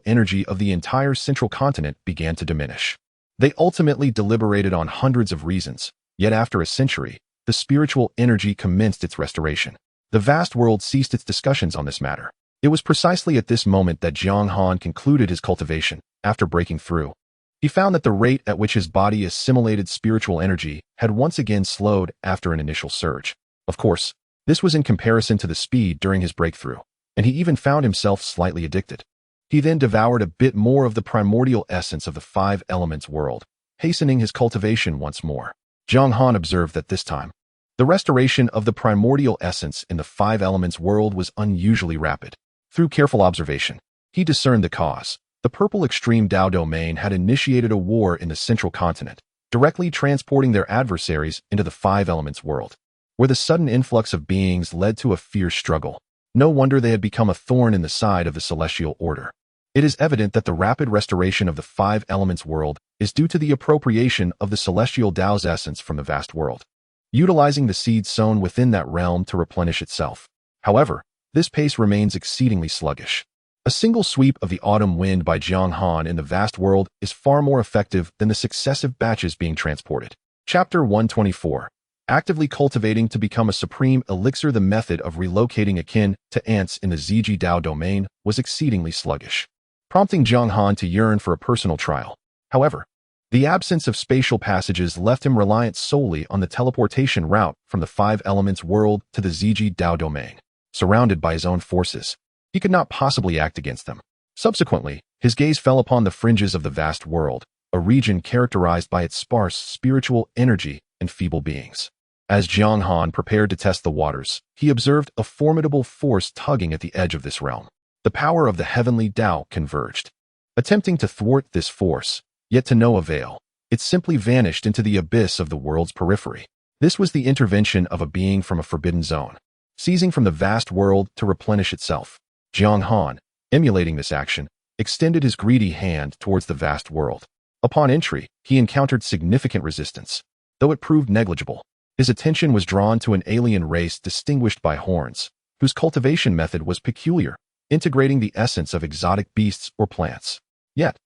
energy of the entire central continent began to diminish. They ultimately deliberated on hundreds of reasons, yet after a century, the spiritual energy commenced its restoration. The vast world ceased its discussions on this matter. It was precisely at this moment that Jiang Han concluded his cultivation. After breaking through, he found that the rate at which his body assimilated spiritual energy had once again slowed after an initial surge. Of course, this was in comparison to the speed during his breakthrough, and he even found himself slightly addicted. He then devoured a bit more of the primordial essence of the five elements world, hastening his cultivation once more. Jiang Han observed that this time, the restoration of the primordial essence in the five elements world was unusually rapid. Through careful observation, he discerned the cause. The purple extreme Dao domain had initiated a war in the central continent, directly transporting their adversaries into the five elements world, where the sudden influx of beings led to a fierce struggle. No wonder they had become a thorn in the side of the celestial order. It is evident that the rapid restoration of the five elements world is due to the appropriation of the celestial Dao's essence from the vast world, utilizing the seed sown within that realm to replenish itself. However, this pace remains exceedingly sluggish. A single sweep of the autumn wind by Jiang Han in the vast world is far more effective than the successive batches being transported. Chapter 124. Actively cultivating to become a supreme elixir. The method of relocating akin to ants in the Ziji Dao domain was exceedingly sluggish, prompting Jiang Han to yearn for a personal trial. However, the absence of spatial passages left him reliant solely on the teleportation route from the Five Elements world to the Ziji Dao domain. Surrounded by his own forces, he could not possibly act against them. Subsequently, his gaze fell upon the fringes of the vast world, a region characterized by its sparse spiritual energy and feeble beings. As Jiang Han prepared to test the waters, he observed a formidable force tugging at the edge of this realm. The power of the heavenly Dao converged. Attempting to thwart this force, yet to no avail, it simply vanished into the abyss of the world's periphery. This was the intervention of a being from a forbidden zone, seizing from the vast world to replenish itself. Jiang Han, emulating this action, extended his greedy hand towards the vast world. Upon entry, he encountered significant resistance. Though it proved negligible, his attention was drawn to an alien race distinguished by horns, whose cultivation method was peculiar, integrating the essence of exotic beasts or plants. Yet,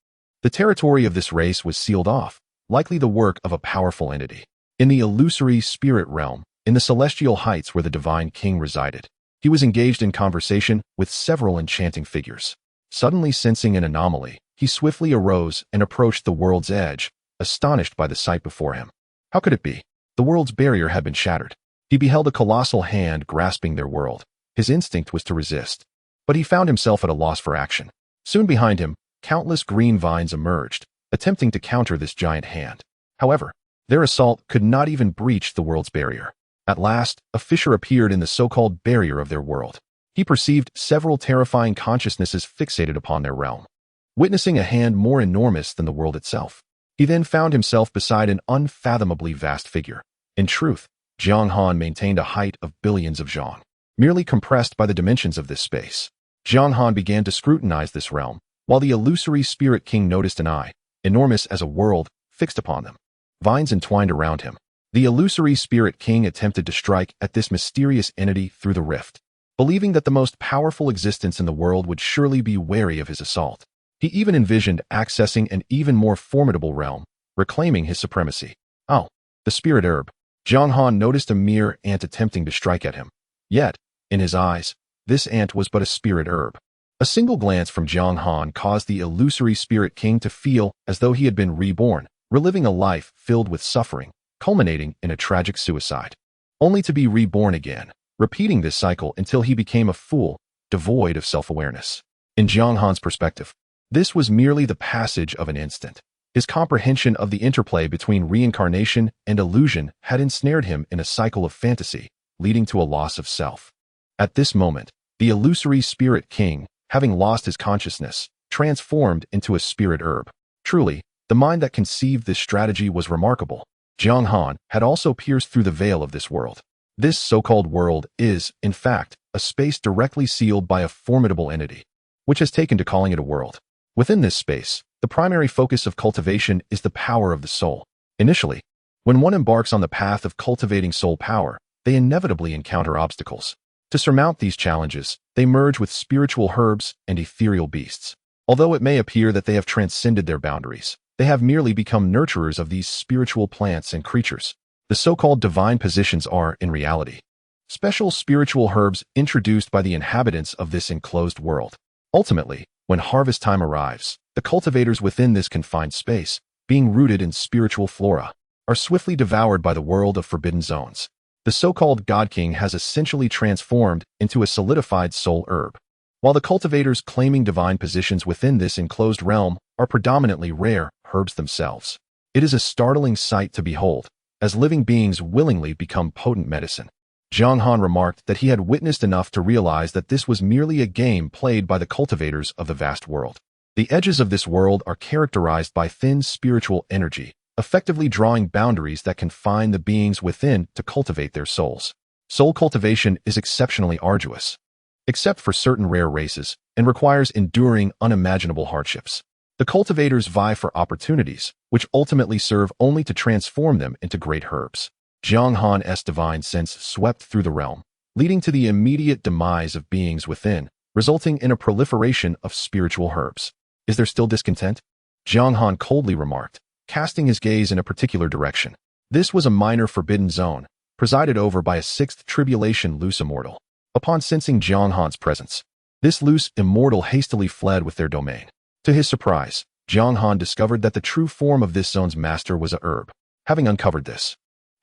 the territory of this race was sealed off, likely the work of a powerful entity. In the illusory spirit realm, in the celestial heights where the divine king resided, he was engaged in conversation with several enchanting figures. Suddenly sensing an anomaly, he swiftly arose and approached the world's edge, astonished by the sight before him. How could it be? The world's barrier had been shattered. He beheld a colossal hand grasping their world. His instinct was to resist, but he found himself at a loss for action. Soon behind him, countless green vines emerged, attempting to counter this giant hand. However, their assault could not even breach the world's barrier. At last, a fissure appeared in the so-called barrier of their world. He perceived several terrifying consciousnesses fixated upon their realm, witnessing a hand more enormous than the world itself. He then found himself beside an unfathomably vast figure. In truth, Jiang Han maintained a height of billions of zhang, merely compressed by the dimensions of this space. Jiang Han began to scrutinize this realm, while the illusory spirit king noticed an eye, enormous as a world, fixed upon them. Vines entwined around him. The illusory spirit king attempted to strike at this mysterious entity through the rift, believing that the most powerful existence in the world would surely be wary of his assault. He even envisioned accessing an even more formidable realm, reclaiming his supremacy. Oh, the spirit herb. Jiang Han noticed a mere ant attempting to strike at him. Yet, in his eyes, this ant was but a spirit herb. A single glance from Jiang Han caused the illusory spirit king to feel as though he had been reborn, reliving a life filled with suffering, culminating in a tragic suicide, only to be reborn again, repeating this cycle until he became a fool, devoid of self-awareness. In Jiang Han's perspective, this was merely the passage of an instant. His comprehension of the interplay between reincarnation and illusion had ensnared him in a cycle of fantasy, leading to a loss of self. At this moment, the illusory spirit king, having lost his consciousness, transformed into a spirit herb. Truly, the mind that conceived this strategy was remarkable. Jiang Han had also pierced through the veil of this world. This so-called world is, in fact, a space directly sealed by a formidable entity, which has taken to calling it a world. Within this space, the primary focus of cultivation is the power of the soul. Initially, when one embarks on the path of cultivating soul power, they inevitably encounter obstacles. To surmount these challenges, they merge with spiritual herbs and ethereal beasts. Although it may appear that they have transcended their boundaries, they have merely become nurturers of these spiritual plants and creatures. The so-called divine positions are, in reality, special spiritual herbs introduced by the inhabitants of this enclosed world. Ultimately, when harvest time arrives, the cultivators within this confined space, being rooted in spiritual flora, are swiftly devoured by the world of forbidden zones. The so-called God King has essentially transformed into a solidified soul herb. While the cultivators claiming divine positions within this enclosed realm are predominantly rare herbs themselves, it is a startling sight to behold, as living beings willingly become potent medicine. Jiang Han remarked that he had witnessed enough to realize that this was merely a game played by the cultivators of the vast world. The edges of this world are characterized by thin spiritual energy, effectively drawing boundaries that confine the beings within to cultivate their souls. Soul cultivation is exceptionally arduous, except for certain rare races, and requires enduring, unimaginable hardships. The cultivators vie for opportunities, which ultimately serve only to transform them into great herbs. Jiang Han's divine sense swept through the realm, leading to the immediate demise of beings within, resulting in a proliferation of spiritual herbs. Is there still discontent? Jiang Han coldly remarked, casting his gaze in a particular direction. This was a minor forbidden zone, presided over by a sixth tribulation loose immortal. Upon sensing Jiang Han's presence, this loose immortal hastily fled with their domain. To his surprise, Jiang Han discovered that the true form of this zone's master was a herb. Having uncovered this,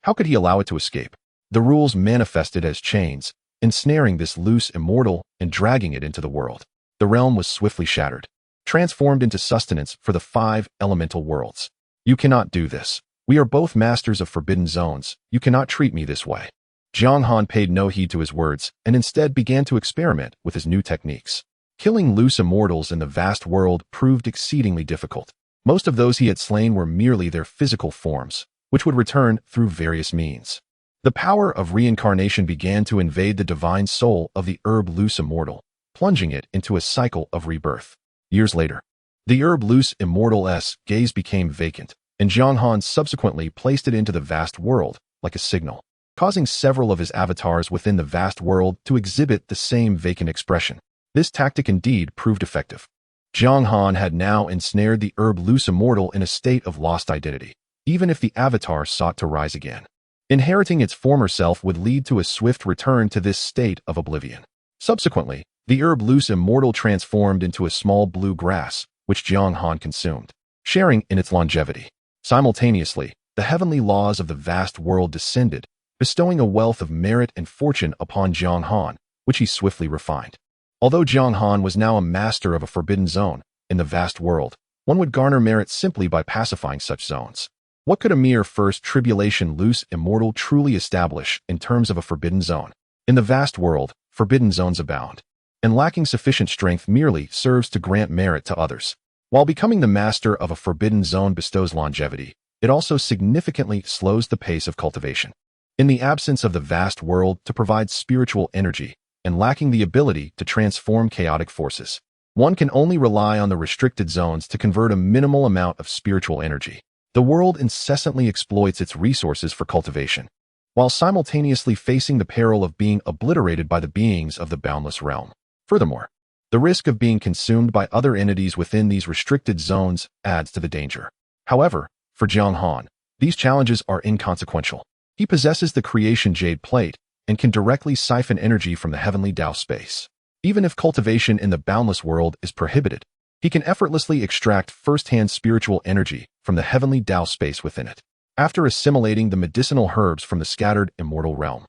how could he allow it to escape? The rules manifested as chains, ensnaring this loose immortal and dragging it into the world. The realm was swiftly shattered, transformed into sustenance for the 5 elemental worlds. You cannot do this. We are both masters of forbidden zones. You cannot treat me this way. Jiang Han paid no heed to his words and instead began to experiment with his new techniques. Killing loose immortals in the vast world proved exceedingly difficult. Most of those he had slain were merely their physical forms, which would return through various means. The power of reincarnation began to invade the divine soul of the herb loose immortal, plunging it into a cycle of rebirth. Years later, the herb loose immortal's gaze became vacant, and Jiang Han subsequently placed it into the vast world like a signal, causing several of his avatars within the vast world to exhibit the same vacant expression. This tactic indeed proved effective. Jiang Han had now ensnared the herb loose immortal in a state of lost identity, even if the avatar sought to rise again. Inheriting its former self would lead to a swift return to this state of oblivion. Subsequently, the herb loose immortal transformed into a small blue grass, which Jiang Han consumed, sharing in its longevity. Simultaneously, the heavenly laws of the vast world descended, bestowing a wealth of merit and fortune upon Jiang Han, which he swiftly refined. Although Jiang Han was now a master of a forbidden zone in the vast world, one would garner merit simply by pacifying such zones. What could a mere first tribulation loose immortal truly establish in terms of a forbidden zone? In the vast world, forbidden zones abound, and lacking sufficient strength merely serves to grant merit to others. While becoming the master of a forbidden zone bestows longevity, it also significantly slows the pace of cultivation. In the absence of the vast world to provide spiritual energy, and lacking the ability to transform chaotic forces, one can only rely on the restricted zones to convert a minimal amount of spiritual energy. The world incessantly exploits its resources for cultivation, while simultaneously facing the peril of being obliterated by the beings of the boundless realm. Furthermore, the risk of being consumed by other entities within these restricted zones adds to the danger. However, for Jiang Han, these challenges are inconsequential. He possesses the creation jade plate and can directly siphon energy from the heavenly Tao space. Even if cultivation in the boundless world is prohibited, he can effortlessly extract first-hand spiritual energy from the heavenly Tao space within it. After assimilating the medicinal herbs from the scattered Immortal Realm,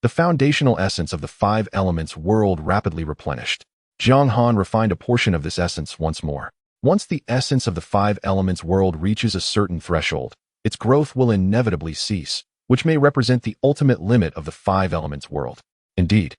the foundational essence of the 5 elements world rapidly replenished. Jiang Han refined a portion of this essence once more. Once the essence of the 5 elements world reaches a certain threshold, its growth will inevitably cease, which may represent the ultimate limit of the 5 elements world. Indeed,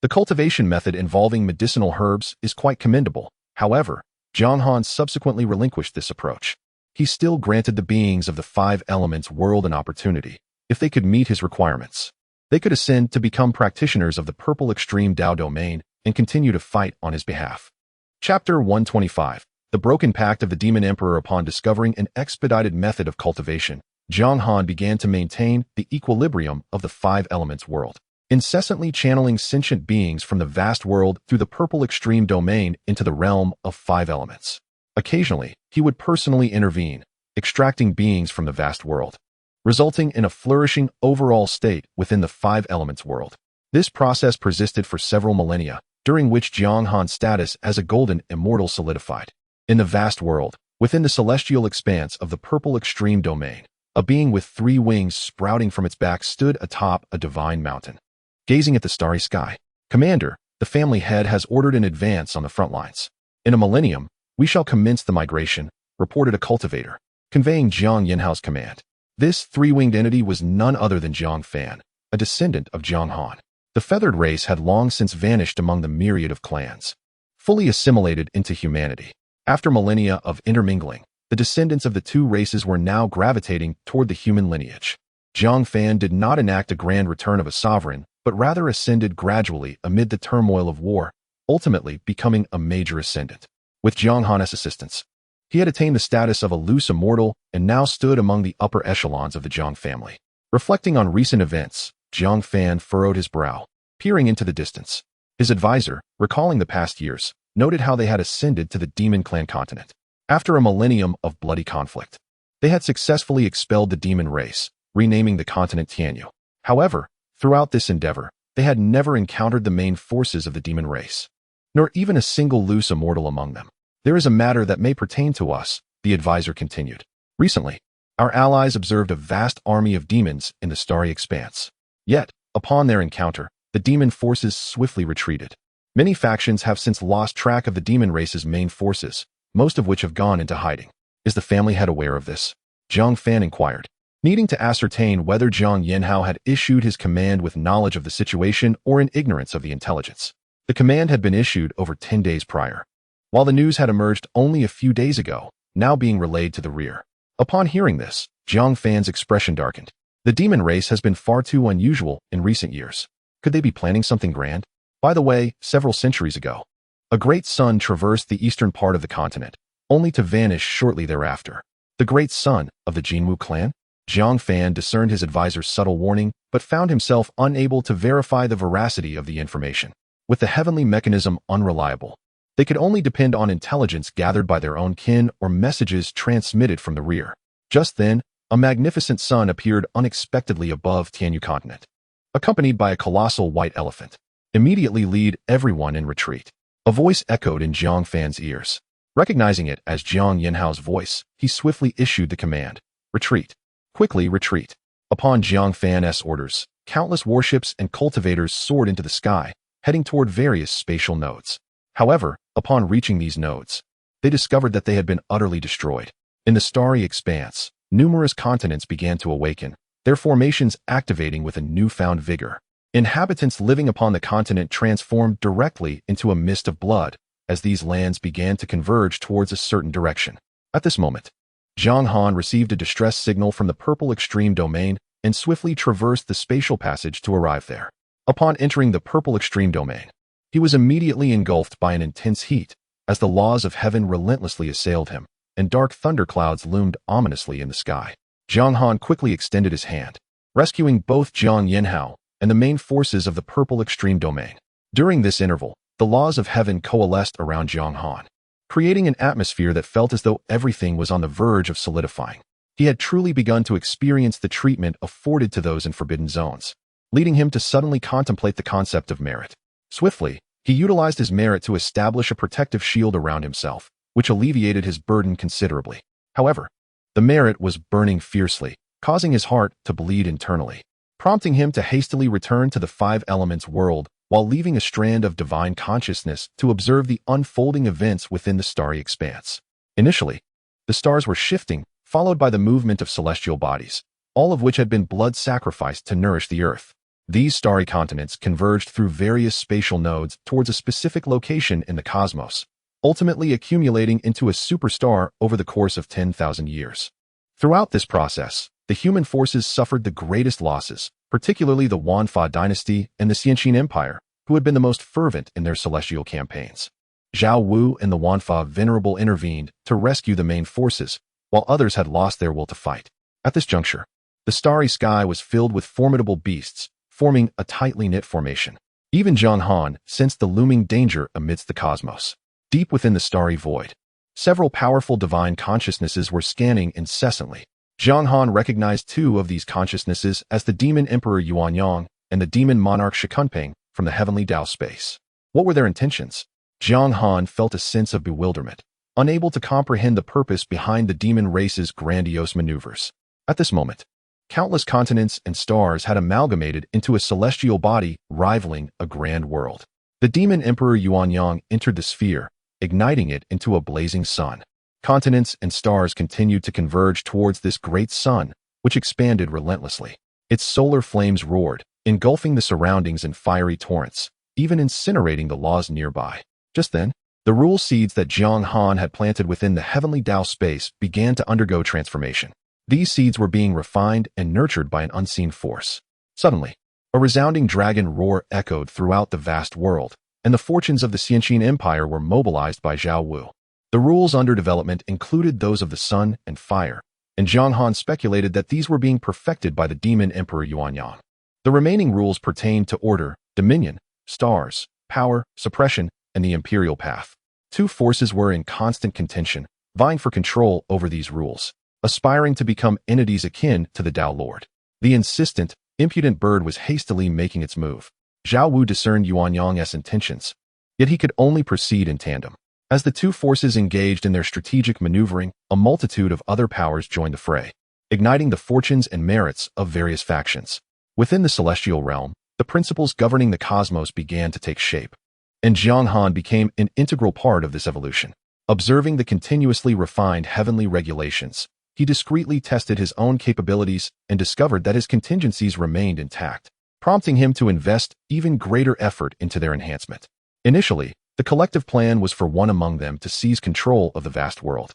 the cultivation method involving medicinal herbs is quite commendable. However, Jiang Han subsequently relinquished this approach. He still granted the beings of the 5 elements world an opportunity. If they could meet his requirements, they could ascend to become practitioners of the purple extreme Tao domain and continue to fight on his behalf. Chapter 125. The Broken Pact of the Demon Emperor. Upon discovering an expedited method of cultivation, Jiang Han began to maintain the equilibrium of the 5 elements world, incessantly channeling sentient beings from the vast world through the purple extreme domain into the realm of 5 elements. Occasionally, he would personally intervene, extracting beings from the vast world, resulting in a flourishing overall state within the 5 elements world. This process persisted for several millennia, during which Jiang Han's status as a golden immortal solidified. In the vast world, within the celestial expanse of the purple extreme domain, a being with 3 wings sprouting from its back stood atop a divine mountain, gazing at the starry sky. Commander, the family head has ordered an advance on the front lines. In a millennium, we shall commence the migration, reported a cultivator, conveying Jiang Yanhao's command. This 3-winged entity was none other than Jiang Fan, a descendant of Jiang Han. The feathered race had long since vanished among the myriad of clans, fully assimilated into humanity. After millennia of intermingling, the descendants of the 2 races were now gravitating toward the human lineage. Jiang Fan did not enact a grand return of a sovereign, but rather ascended gradually amid the turmoil of war, ultimately becoming a major ascendant. With Jiang Han's assistance, he had attained the status of a loose immortal and now stood among the upper echelons of the Jiang family. Reflecting on recent events, Jiang Fan furrowed his brow, peering into the distance. His advisor, recalling the past years, noted how they had ascended to the Demon Clan continent. After a millennium of bloody conflict, they had successfully expelled the demon race, renaming the continent Tianyu. However, throughout this endeavor, they had never encountered the main forces of the demon race, nor even a single loose immortal among them. There is a matter that may pertain to us, the advisor continued. Recently, our allies observed a vast army of demons in the starry expanse. Yet, upon their encounter, the demon forces swiftly retreated. Many factions have since lost track of the demon race's main forces, most of which have gone into hiding. Is the family head aware of this? Jiang Han inquired, needing to ascertain whether Jiang Yanhao had issued his command with knowledge of the situation or in ignorance of the intelligence. The command had been issued over 10 days prior, while the news had emerged only a few days ago, now being relayed to the rear. Upon hearing this, Jiang Fan's expression darkened. The demon race has been far too unusual in recent years. Could they be planning something grand? By the way, several centuries ago, a great sun traversed the eastern part of the continent, only to vanish shortly thereafter. The great sun of the Jinwu clan? Jiang Fan discerned his advisor's subtle warning, but found himself unable to verify the veracity of the information. With the heavenly mechanism unreliable, they could only depend on intelligence gathered by their own kin or messages transmitted from the rear. Just then, a magnificent sun appeared unexpectedly above Tianyu continent, accompanied by a colossal white elephant. Immediately lead everyone in retreat. A voice echoed in Jiang Fan's ears. Recognizing it as Jiang Yanhao's voice, he swiftly issued the command, retreat. Quickly retreat. Upon Jiang Fan's orders, countless warships and cultivators soared into the sky, heading toward various spatial nodes. However, upon reaching these nodes, they discovered that they had been utterly destroyed. In the starry expanse, numerous continents began to awaken, their formations activating with a newfound vigor. Inhabitants living upon the continent transformed directly into a mist of blood as these lands began to converge towards a certain direction. At this moment, Jiang Han received a distress signal from the purple extreme domain and swiftly traversed the spatial passage to arrive there. Upon entering the purple extreme domain, he was immediately engulfed by an intense heat as the laws of heaven relentlessly assailed him, and dark thunderclouds loomed ominously in the sky. Jiang Han quickly extended his hand, rescuing both Jiang Yanhao and the main forces of the purple extreme domain. During this interval, the laws of heaven coalesced around Jiang Han, creating an atmosphere that felt as though everything was on the verge of solidifying. He had truly begun to experience the treatment afforded to those in forbidden zones, leading him to suddenly contemplate the concept of merit. Swiftly, he utilized his merit to establish a protective shield around himself, which alleviated his burden considerably. However, the merit was burning fiercely, causing his heart to bleed internally, prompting him to hastily return to the five elements world while leaving a strand of divine consciousness to observe the unfolding events within the starry expanse. Initially, the stars were shifting, followed by the movement of celestial bodies, all of which had been blood sacrificed to nourish the earth. These starry continents converged through various spatial nodes towards a specific location in the cosmos, ultimately accumulating into a superstar over the course of 10,000 years. Throughout this process, the human forces suffered the greatest losses, particularly the Wanfa dynasty and the Xianqin Empire, who had been the most fervent in their celestial campaigns. Zhao Wu and the Wanfa Venerable intervened to rescue the main forces, while others had lost their will to fight. At this juncture, the starry sky was filled with formidable beasts, forming a tightly knit formation. Even Jiang Han sensed the looming danger amidst the cosmos. Deep within the starry void, several powerful divine consciousnesses were scanning incessantly. Jiang Han recognized two of these consciousnesses as the demon emperor Yuanyang and the demon monarch Shikunping from the heavenly Tao space. What were their intentions? Jiang Han felt a sense of bewilderment, unable to comprehend the purpose behind the demon race's grandiose maneuvers. At this moment, countless continents and stars had amalgamated into a celestial body rivaling a grand world. The demon emperor Yuanyang entered the sphere, igniting it into a blazing sun. Continents and stars continued to converge towards this great sun, which expanded relentlessly. Its solar flames roared, engulfing the surroundings in fiery torrents, even incinerating the laws nearby. Just then, the rule seeds that Jiang Han had planted within the heavenly Tao space began to undergo transformation. These seeds were being refined and nurtured by an unseen force. Suddenly, a resounding dragon roar echoed throughout the vast world, and the fortunes of the Xianqin Empire were mobilized by Zhao Wu. The rules under development included those of the sun and fire, and Jiang Han speculated that these were being perfected by the demon emperor Yuanyang. The remaining rules pertained to order, dominion, stars, power, suppression, and the imperial path. Two forces were in constant contention, vying for control over these rules, aspiring to become entities akin to the Tao Lord. The insistent, impudent bird was hastily making its move. Zhao Wu discerned Yuanyang's intentions, yet he could only proceed in tandem. As the two forces engaged in their strategic maneuvering, a multitude of other powers joined the fray, igniting the fortunes and merits of various factions. Within the celestial realm, the principles governing the cosmos began to take shape, and Jiang Han became an integral part of this evolution. Observing the continuously refined heavenly regulations, he discreetly tested his own capabilities and discovered that his contingencies remained intact, prompting him to invest even greater effort into their enhancement. Initially, the collective plan was for one among them to seize control of the vast world,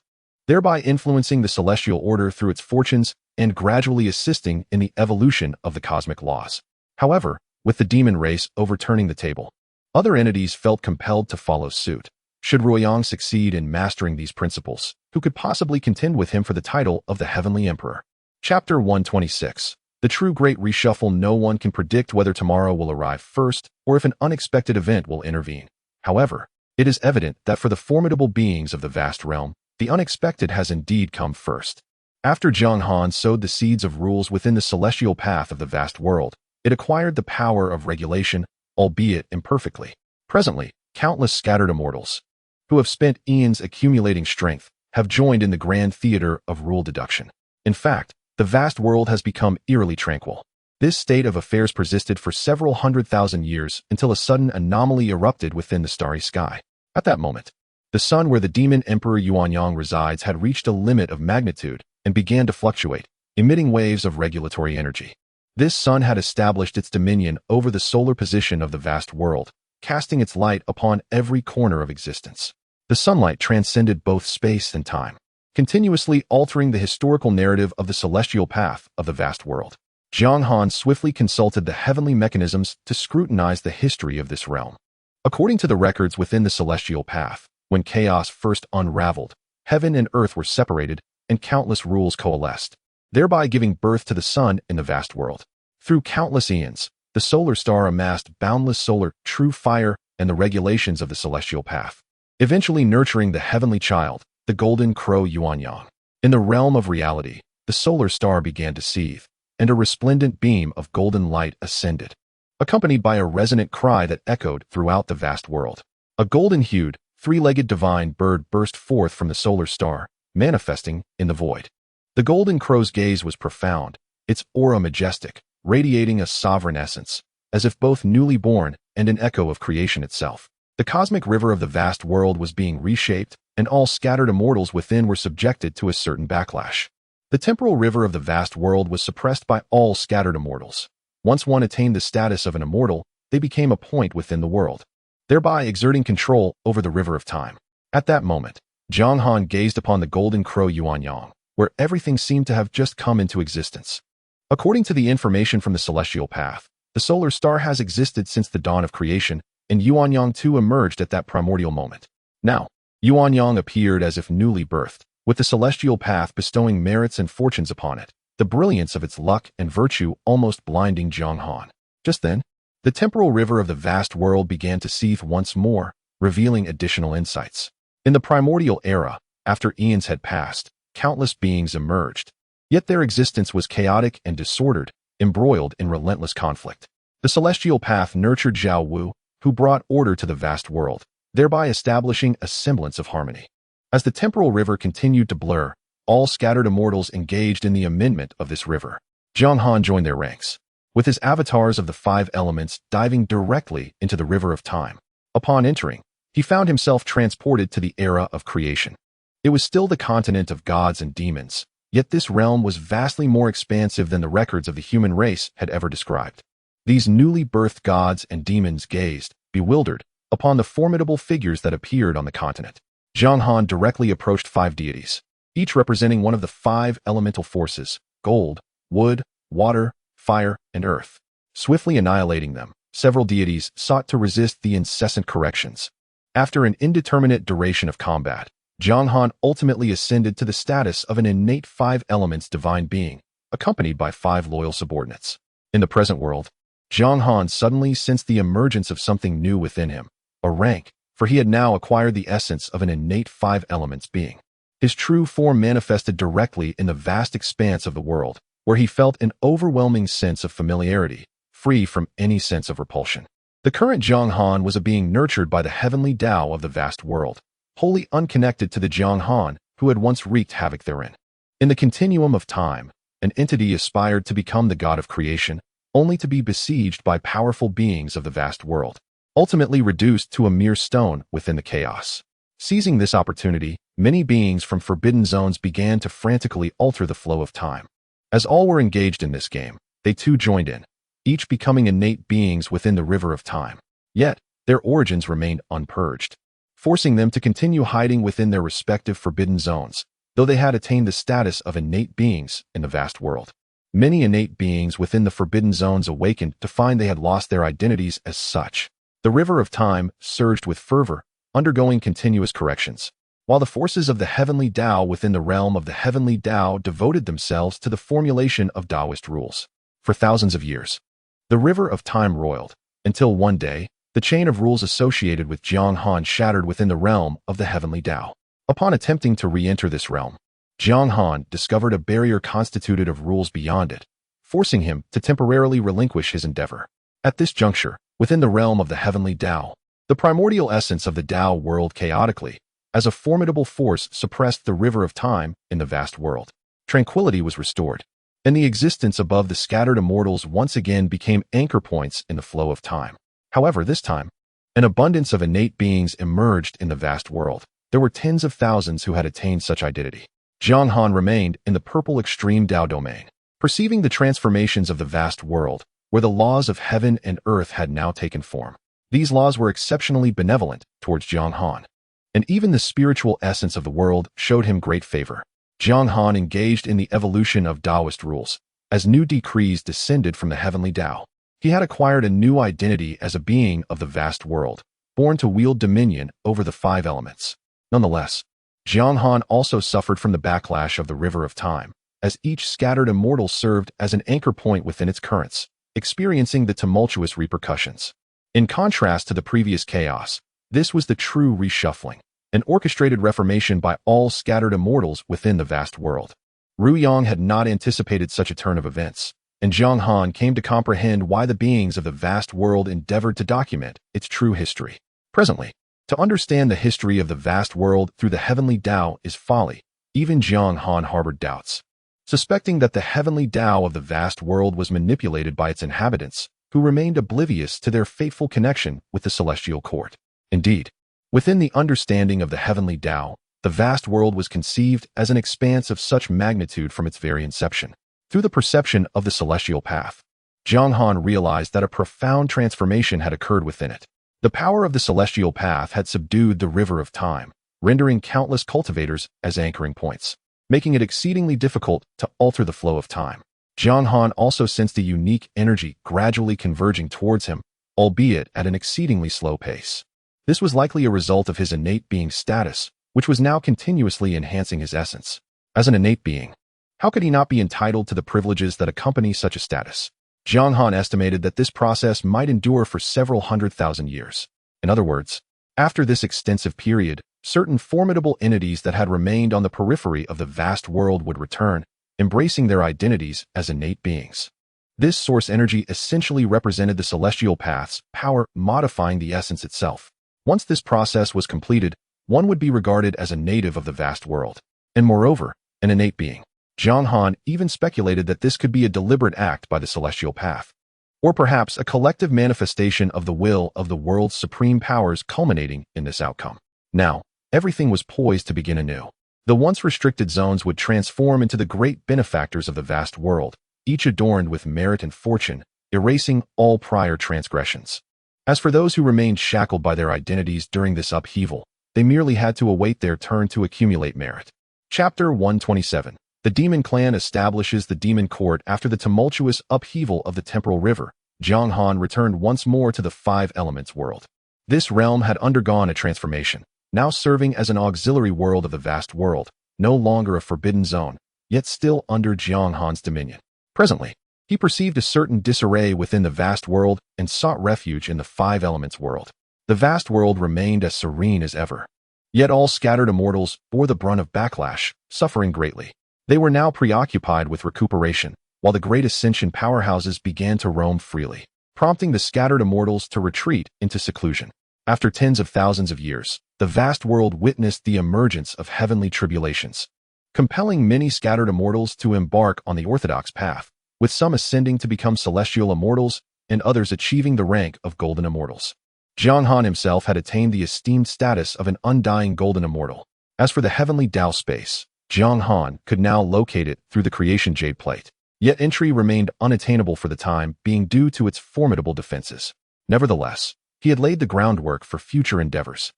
thereby influencing the celestial order through its fortunes and gradually assisting in the evolution of the cosmic laws. However, with the demon race overturning the table, other entities felt compelled to follow suit. Should Ruoyang succeed in mastering these principles, who could possibly contend with him for the title of the Heavenly Emperor? Chapter 126. The true great reshuffle. No one can predict whether tomorrow will arrive first or if an unexpected event will intervene. However, it is evident that for the formidable beings of the vast realm, the unexpected has indeed come first. After Jiang Han sowed the seeds of rules within the celestial path of the vast world, it acquired the power of regulation, albeit imperfectly. Presently, countless scattered immortals, who have spent eons accumulating strength, have joined in the grand theater of rule deduction. In fact, the vast world has become eerily tranquil. This state of affairs persisted for several 100,000 years until a sudden anomaly erupted within the starry sky. At that moment, the sun where the demon emperor Yuanyang resides had reached a limit of magnitude and began to fluctuate, emitting waves of regulatory energy. This sun had established its dominion over the solar position of the vast world, casting its light upon every corner of existence. The sunlight transcended both space and time, continuously altering the historical narrative of the celestial path of the vast world. Jiang Han swiftly consulted the heavenly mechanisms to scrutinize the history of this realm. According to the records within the celestial path, when chaos first unraveled, heaven and earth were separated and countless rules coalesced, thereby giving birth to the sun in the vast world. Through countless eons, the solar star amassed boundless solar, true fire, and the regulations of the celestial path, eventually nurturing the heavenly child, the golden crow Yuanyang. In the realm of reality, the solar star began to seethe, and a resplendent beam of golden light ascended, accompanied by a resonant cry that echoed throughout the vast world. A golden-hued, three-legged divine bird burst forth from the solar star, manifesting in the void. The golden crow's gaze was profound, its aura majestic, radiating a sovereign essence, as if both newly born and an echo of creation itself. The cosmic river of the vast world was being reshaped, and all scattered immortals within were subjected to a certain backlash. The temporal river of the vast world was suppressed by all scattered immortals. Once one attained the status of an immortal, they became a point within the world, thereby exerting control over the river of time. At that moment, Jiang Han gazed upon the golden crow Yuanyang, where everything seemed to have just come into existence. According to the information from the celestial path, the solar star has existed since the dawn of creation, and Yuanyang too emerged at that primordial moment. Now, Yuanyang appeared as if newly birthed, with the celestial path bestowing merits and fortunes upon it, the brilliance of its luck and virtue almost blinding Jiang Han. Just then, the temporal river of the vast world began to seethe once more, revealing additional insights. In the primordial era, after eons had passed, countless beings emerged, yet their existence was chaotic and disordered, embroiled in relentless conflict. The celestial path nurtured Zhao Wu, who brought order to the vast world, thereby establishing a semblance of harmony. As the temporal river continued to blur, all scattered immortals engaged in the amendment of this river. Jiang Han joined their ranks, with his avatars of the 5 elements diving directly into the river of time. Upon entering, he found himself transported to the era of creation. It was still the continent of gods and demons, yet this realm was vastly more expansive than the records of the human race had ever described. These newly birthed gods and demons gazed, bewildered, upon the formidable figures that appeared on the continent. Jiang Han directly approached 5 deities, each representing one of the 5 elemental forces: gold, wood, water, fire, and earth. Swiftly annihilating them, several deities sought to resist the incessant corrections. After an indeterminate duration of combat, Jiang Han ultimately ascended to the status of an innate 5 elements divine being, accompanied by 5 loyal subordinates. In the present world, Jiang Han suddenly sensed the emergence of something new within him, a rank, for he had now acquired the essence of an innate 5 elements being. His true form manifested directly in the vast expanse of the world, where he felt an overwhelming sense of familiarity, free from any sense of repulsion. The current Jiang Han was a being nurtured by the heavenly Tao of the vast world, wholly unconnected to the Jiang Han who had once wreaked havoc therein. In the continuum of time, an entity aspired to become the god of creation, only to be besieged by powerful beings of the vast world, ultimately reduced to a mere stone within the chaos. Seizing this opportunity, many beings from forbidden zones began to frantically alter the flow of time. As all were engaged in this game, they too joined in, each becoming innate beings within the river of time. Yet, their origins remained unpurged, forcing them to continue hiding within their respective forbidden zones, though they had attained the status of innate beings in the vast world. Many innate beings within the forbidden zones awakened to find they had lost their identities as such. The river of time surged with fervor, undergoing continuous corrections, while the forces of the heavenly Tao within the realm of the heavenly Tao devoted themselves to the formulation of Taoist rules. For thousands of years, the river of time roiled, until one day, the chain of rules associated with Jiang Han shattered within the realm of the heavenly Tao. Upon attempting to re-enter this realm, Jiang Han discovered a barrier constituted of rules beyond it, forcing him to temporarily relinquish his endeavor. At this juncture, within the realm of the heavenly Tao, the primordial essence of the Tao whirled chaotically, as a formidable force suppressed the river of time in the vast world. Tranquility was restored, and the existence above the scattered immortals once again became anchor points in the flow of time. However, this time, an abundance of innate beings emerged in the vast world. There were tens of thousands who had attained such identity. Jiang Han remained in the purple extreme Tao domain, perceiving the transformations of the vast world, where the laws of heaven and earth had now taken form. These laws were exceptionally benevolent towards Jiang Han, and even the spiritual essence of the world showed him great favor. Jiang Han engaged in the evolution of Taoist rules, as new decrees descended from the heavenly Tao. He had acquired a new identity as a being of the vast world, born to wield dominion over the five elements. Nonetheless, Jiang Han also suffered from the backlash of the river of time, as each scattered immortal served as an anchor point within its currents, experiencing the tumultuous repercussions. In contrast to the previous chaos, this was the true reshuffling, an orchestrated reformation by all scattered immortals within the vast world. Ru Yang had not anticipated such a turn of events, and Jiang Han came to comprehend why the beings of the vast world endeavored to document its true history. Presently, to understand the history of the vast world through the heavenly Tao is folly. Even Jiang Han harbored doubts, suspecting that the heavenly Tao of the vast world was manipulated by its inhabitants, who remained oblivious to their fateful connection with the celestial court. Indeed, within the understanding of the heavenly Tao, the vast world was conceived as an expanse of such magnitude from its very inception. Through the perception of the celestial path, Jiang Han realized that a profound transformation had occurred within it. The power of the celestial path had subdued the river of time, rendering countless cultivators as anchoring points, making it exceedingly difficult to alter the flow of time. Jiang Han also sensed a unique energy gradually converging towards him, albeit at an exceedingly slow pace. This was likely a result of his innate being status, which was now continuously enhancing his essence. As an innate being, how could he not be entitled to the privileges that accompany such a status? Jiang Han estimated that this process might endure for several 100,000 years. In other words, after this extensive period, certain formidable entities that had remained on the periphery of the vast world would return, embracing their identities as innate beings. This source energy essentially represented the celestial path's power, modifying the essence itself. Once this process was completed, one would be regarded as a native of the vast world, and moreover, an innate being. Jiang Han even speculated that this could be a deliberate act by the celestial path, or perhaps a collective manifestation of the will of the world's supreme powers culminating in this outcome. Now, everything was poised to begin anew. The once restricted zones would transform into the great benefactors of the vast world, each adorned with merit and fortune, erasing all prior transgressions. As for those who remained shackled by their identities during this upheaval, they merely had to await their turn to accumulate merit. Chapter 127. The Demon Clan establishes the Demon Court. After the tumultuous upheaval of the temporal river, Jiang Han returned once more to the Five Elements world. This realm had undergone a transformation, now serving as an auxiliary world of the vast world, no longer a forbidden zone, yet still under Jiang Han's dominion. Presently, he perceived a certain disarray within the vast world and sought refuge in the Five Elements world. The vast world remained as serene as ever. Yet all scattered immortals bore the brunt of backlash, suffering greatly. They were now preoccupied with recuperation, while the great ascension powerhouses began to roam freely, prompting the scattered immortals to retreat into seclusion. After tens of thousands of years, the vast world witnessed the emergence of heavenly tribulations, compelling many scattered immortals to embark on the orthodox path, with some ascending to become celestial immortals and others achieving the rank of golden immortals. Jiang Han himself had attained the esteemed status of an undying golden immortal. As for the heavenly Tao space, Jiang Han could now locate it through the creation jade plate. Yet entry remained unattainable for the time being due to its formidable defenses. Nevertheless, he had laid the groundwork for future endeavors.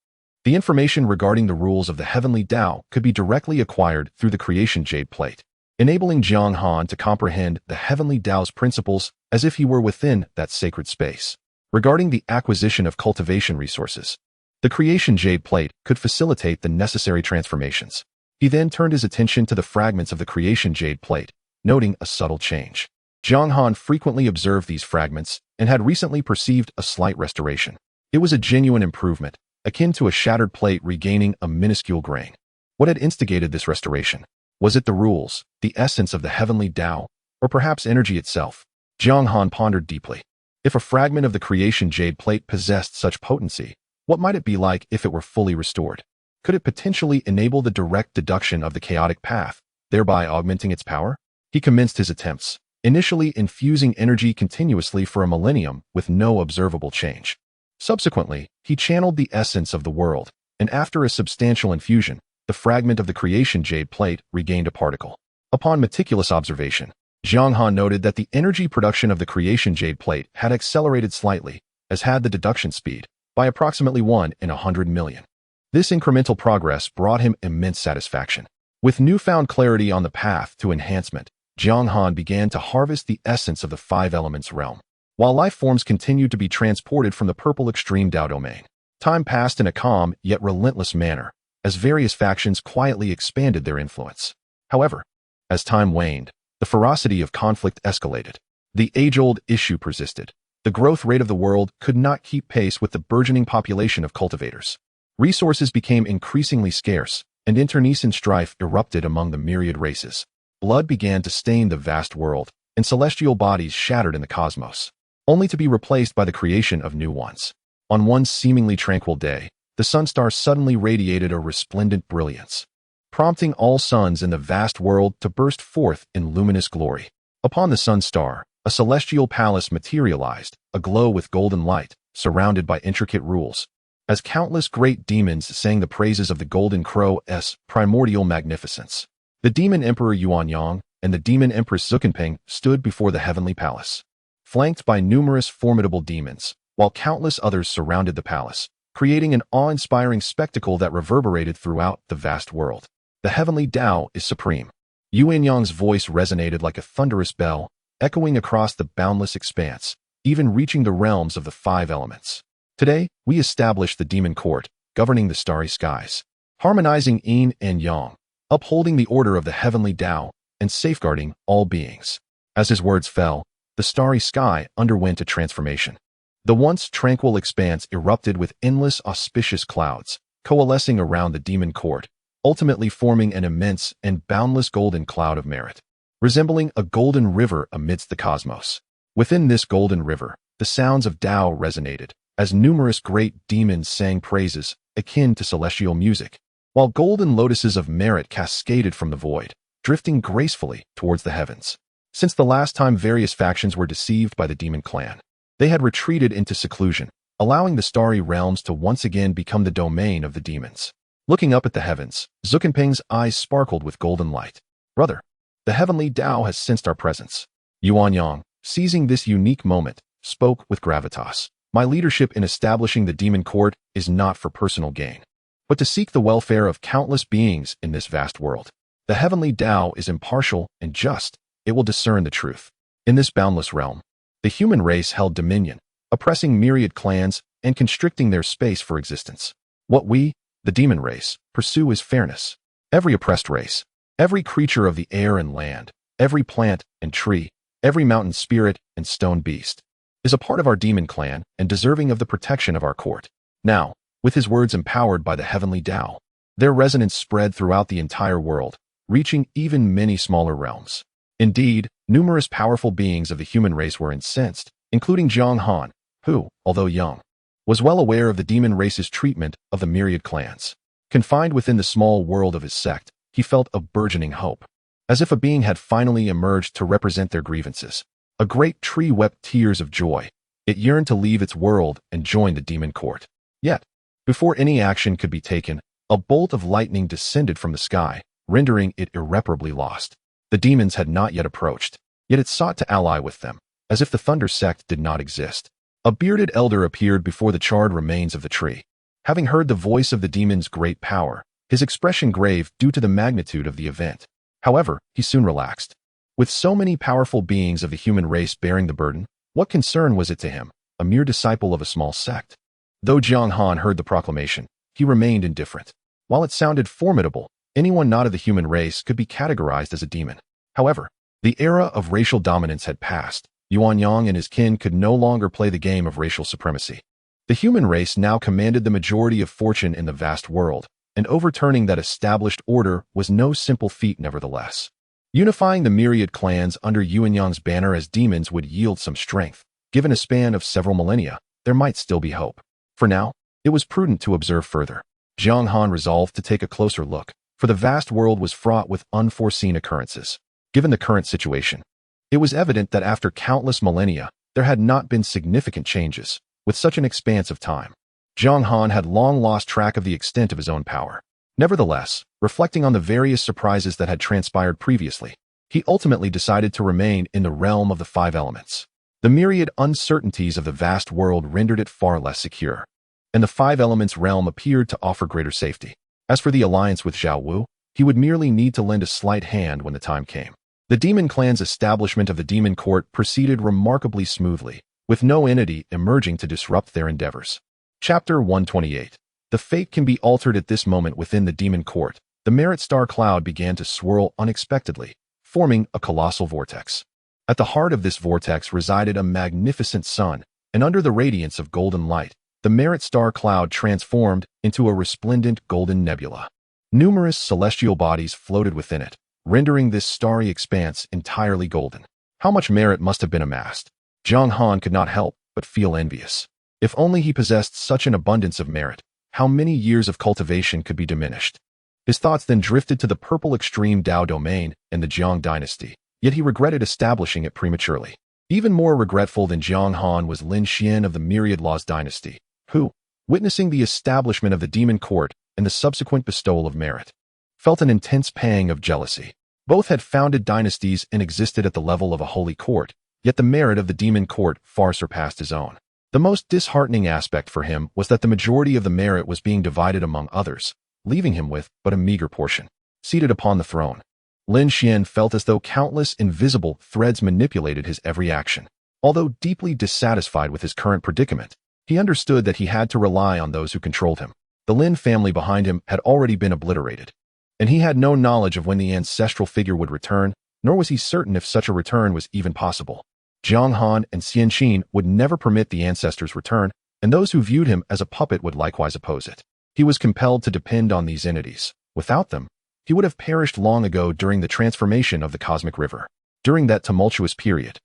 The information regarding the rules of the heavenly Tao could be directly acquired through the creation jade plate, enabling Jiang Han to comprehend the heavenly Tao's principles as if he were within that sacred space. Regarding the acquisition of cultivation resources, the creation jade plate could facilitate the necessary transformations. He then turned his attention to the fragments of the creation jade plate, noting a subtle change. Jiang Han frequently observed these fragments and had recently perceived a slight restoration. It was a genuine improvement, akin to a shattered plate regaining a minuscule grain. What had instigated this restoration? Was it the rules, the essence of the heavenly Tao, or perhaps energy itself? Jiang Han pondered deeply. If a fragment of the creation jade plate possessed such potency, what might it be like if it were fully restored? Could it potentially enable the direct deduction of the chaotic path, thereby augmenting its power? He commenced his attempts, initially infusing energy continuously for a millennium with no observable change. Subsequently, he channeled the essence of the world, and after a substantial infusion, the fragment of the creation jade plate regained a particle. Upon meticulous observation, Jiang Han noted that the energy production of the creation jade plate had accelerated slightly, as had the deduction speed, by approximately 1 in 100 million. This incremental progress brought him immense satisfaction. With newfound clarity on the path to enhancement, Jiang Han began to harvest the essence of the five elements realm. While life forms continued to be transported from the purple extreme Tao domain, time passed in a calm yet relentless manner, as various factions quietly expanded their influence. However, as time waned, the ferocity of conflict escalated. The age-old issue persisted. The growth rate of the world could not keep pace with the burgeoning population of cultivators. Resources became increasingly scarce, and internecine strife erupted among the myriad races. Blood began to stain the vast world, and celestial bodies shattered in the cosmos, only to be replaced by the creation of new ones. On one seemingly tranquil day, the sunstar suddenly radiated a resplendent brilliance, prompting all suns in the vast world to burst forth in luminous glory. Upon the sunstar, a celestial palace materialized, aglow with golden light, surrounded by intricate rules, as countless great demons sang the praises of the Golden Crow's primordial magnificence. The demon emperor Yuanyang and the demon empress Zukenping stood before the heavenly palace, flanked by numerous formidable demons, while countless others surrounded the palace, creating an awe-inspiring spectacle that reverberated throughout the vast world. The heavenly Tao is supreme. Yuanyang's voice resonated like a thunderous bell, echoing across the boundless expanse, even reaching the realms of the five elements. Today, we establish the demon court, governing the starry skies, harmonizing yin and yang, upholding the order of the heavenly Tao, and safeguarding all beings. As his words fell, the starry sky underwent a transformation. The once tranquil expanse erupted with endless auspicious clouds, coalescing around the demon court, ultimately forming an immense and boundless golden cloud of merit, resembling a golden river amidst the cosmos. Within this golden river, the sounds of Tao resonated, as numerous great demons sang praises akin to celestial music, while golden lotuses of merit cascaded from the void, drifting gracefully towards the heavens. Since the last time various factions were deceived by the demon clan, they had retreated into seclusion, allowing the starry realms to once again become the domain of the demons. Looking up at the heavens, Zukenping's eyes sparkled with golden light. "Brother, the heavenly Tao has sensed our presence." Yuanyang, seizing this unique moment, spoke with gravitas. "My leadership in establishing the demon court is not for personal gain, but to seek the welfare of countless beings in this vast world. The heavenly Tao is impartial and just. It will discern the truth. In this boundless realm, the human race held dominion, oppressing myriad clans and constricting their space for existence. What we, the demon race, pursue is fairness. Every oppressed race, every creature of the air and land, every plant and tree, every mountain spirit and stone beast, is a part of our demon clan and deserving of the protection of our court." Now, with his words empowered by the heavenly Tao, their resonance spread throughout the entire world, reaching even many smaller realms. Indeed, numerous powerful beings of the human race were incensed, including Jiang Han, who, although young, was well aware of the demon race's treatment of the myriad clans. Confined within the small world of his sect, he felt a burgeoning hope. As if a being had finally emerged to represent their grievances. A great tree wept tears of joy. It yearned to leave its world and join the demon court. Yet, before any action could be taken, a bolt of lightning descended from the sky, rendering it irreparably lost. The demons had not yet approached, yet it sought to ally with them, as if the Thunder sect did not exist. A bearded elder appeared before the charred remains of the tree. Having heard the voice of the demon's great power, his expression grave due to the magnitude of the event. However, he soon relaxed. With so many powerful beings of the human race bearing the burden, what concern was it to him, a mere disciple of a small sect? Though Jiang Han heard the proclamation, he remained indifferent. While it sounded formidable, anyone not of the human race could be categorized as a demon. However, the era of racial dominance had passed. Yuanyang and his kin could no longer play the game of racial supremacy. The human race now commanded the majority of fortune in the vast world, and overturning that established order was no simple feat nevertheless. Unifying the myriad clans under Yuanyang's banner as demons would yield some strength. Given a span of several millennia, there might still be hope. For now, it was prudent to observe further. Jiang Han resolved to take a closer look, for the vast world was fraught with unforeseen occurrences. Given the current situation, it was evident that after countless millennia, there had not been significant changes. With such an expanse of time, Jiang Han had long lost track of the extent of his own power. Nevertheless, reflecting on the various surprises that had transpired previously, he ultimately decided to remain in the realm of the five elements. The myriad uncertainties of the vast world rendered it far less secure, and the five elements realm appeared to offer greater safety. As for the alliance with Zhao Wu, he would merely need to lend a slight hand when the time came. The demon clan's establishment of the demon court proceeded remarkably smoothly, with no entity emerging to disrupt their endeavors. Chapter 128. The fate can be altered at this moment within the demon court. The merit star cloud began to swirl unexpectedly, forming a colossal vortex. At the heart of this vortex resided a magnificent sun, and under the radiance of golden light, the merit star cloud transformed into a resplendent golden nebula. Numerous celestial bodies floated within it, rendering this starry expanse entirely golden. How much merit must have been amassed? Jiang Han could not help but feel envious. If only he possessed such an abundance of merit, how many years of cultivation could be diminished? His thoughts then drifted to the purple extreme Dao domain and the Jiang dynasty, yet he regretted establishing it prematurely. Even more regretful than Jiang Han was Lin Xian of the Myriad Laws dynasty, who, witnessing the establishment of the demon court and the subsequent bestowal of merit, felt an intense pang of jealousy. Both had founded dynasties and existed at the level of a holy court, yet the merit of the demon court far surpassed his own. The most disheartening aspect for him was that the majority of the merit was being divided among others, leaving him with but a meager portion. Seated upon the throne, Lin Xian felt as though countless invisible threads manipulated his every action. Although deeply dissatisfied with his current predicament, he understood that he had to rely on those who controlled him. The Lin family behind him had already been obliterated, and he had no knowledge of when the ancestral figure would return, nor was he certain if such a return was even possible. Jiang Han and Xian Xin would never permit the ancestor's return, and those who viewed him as a puppet would likewise oppose it. He was compelled to depend on these entities. Without them, he would have perished long ago during the transformation of the cosmic river. During that tumultuous period,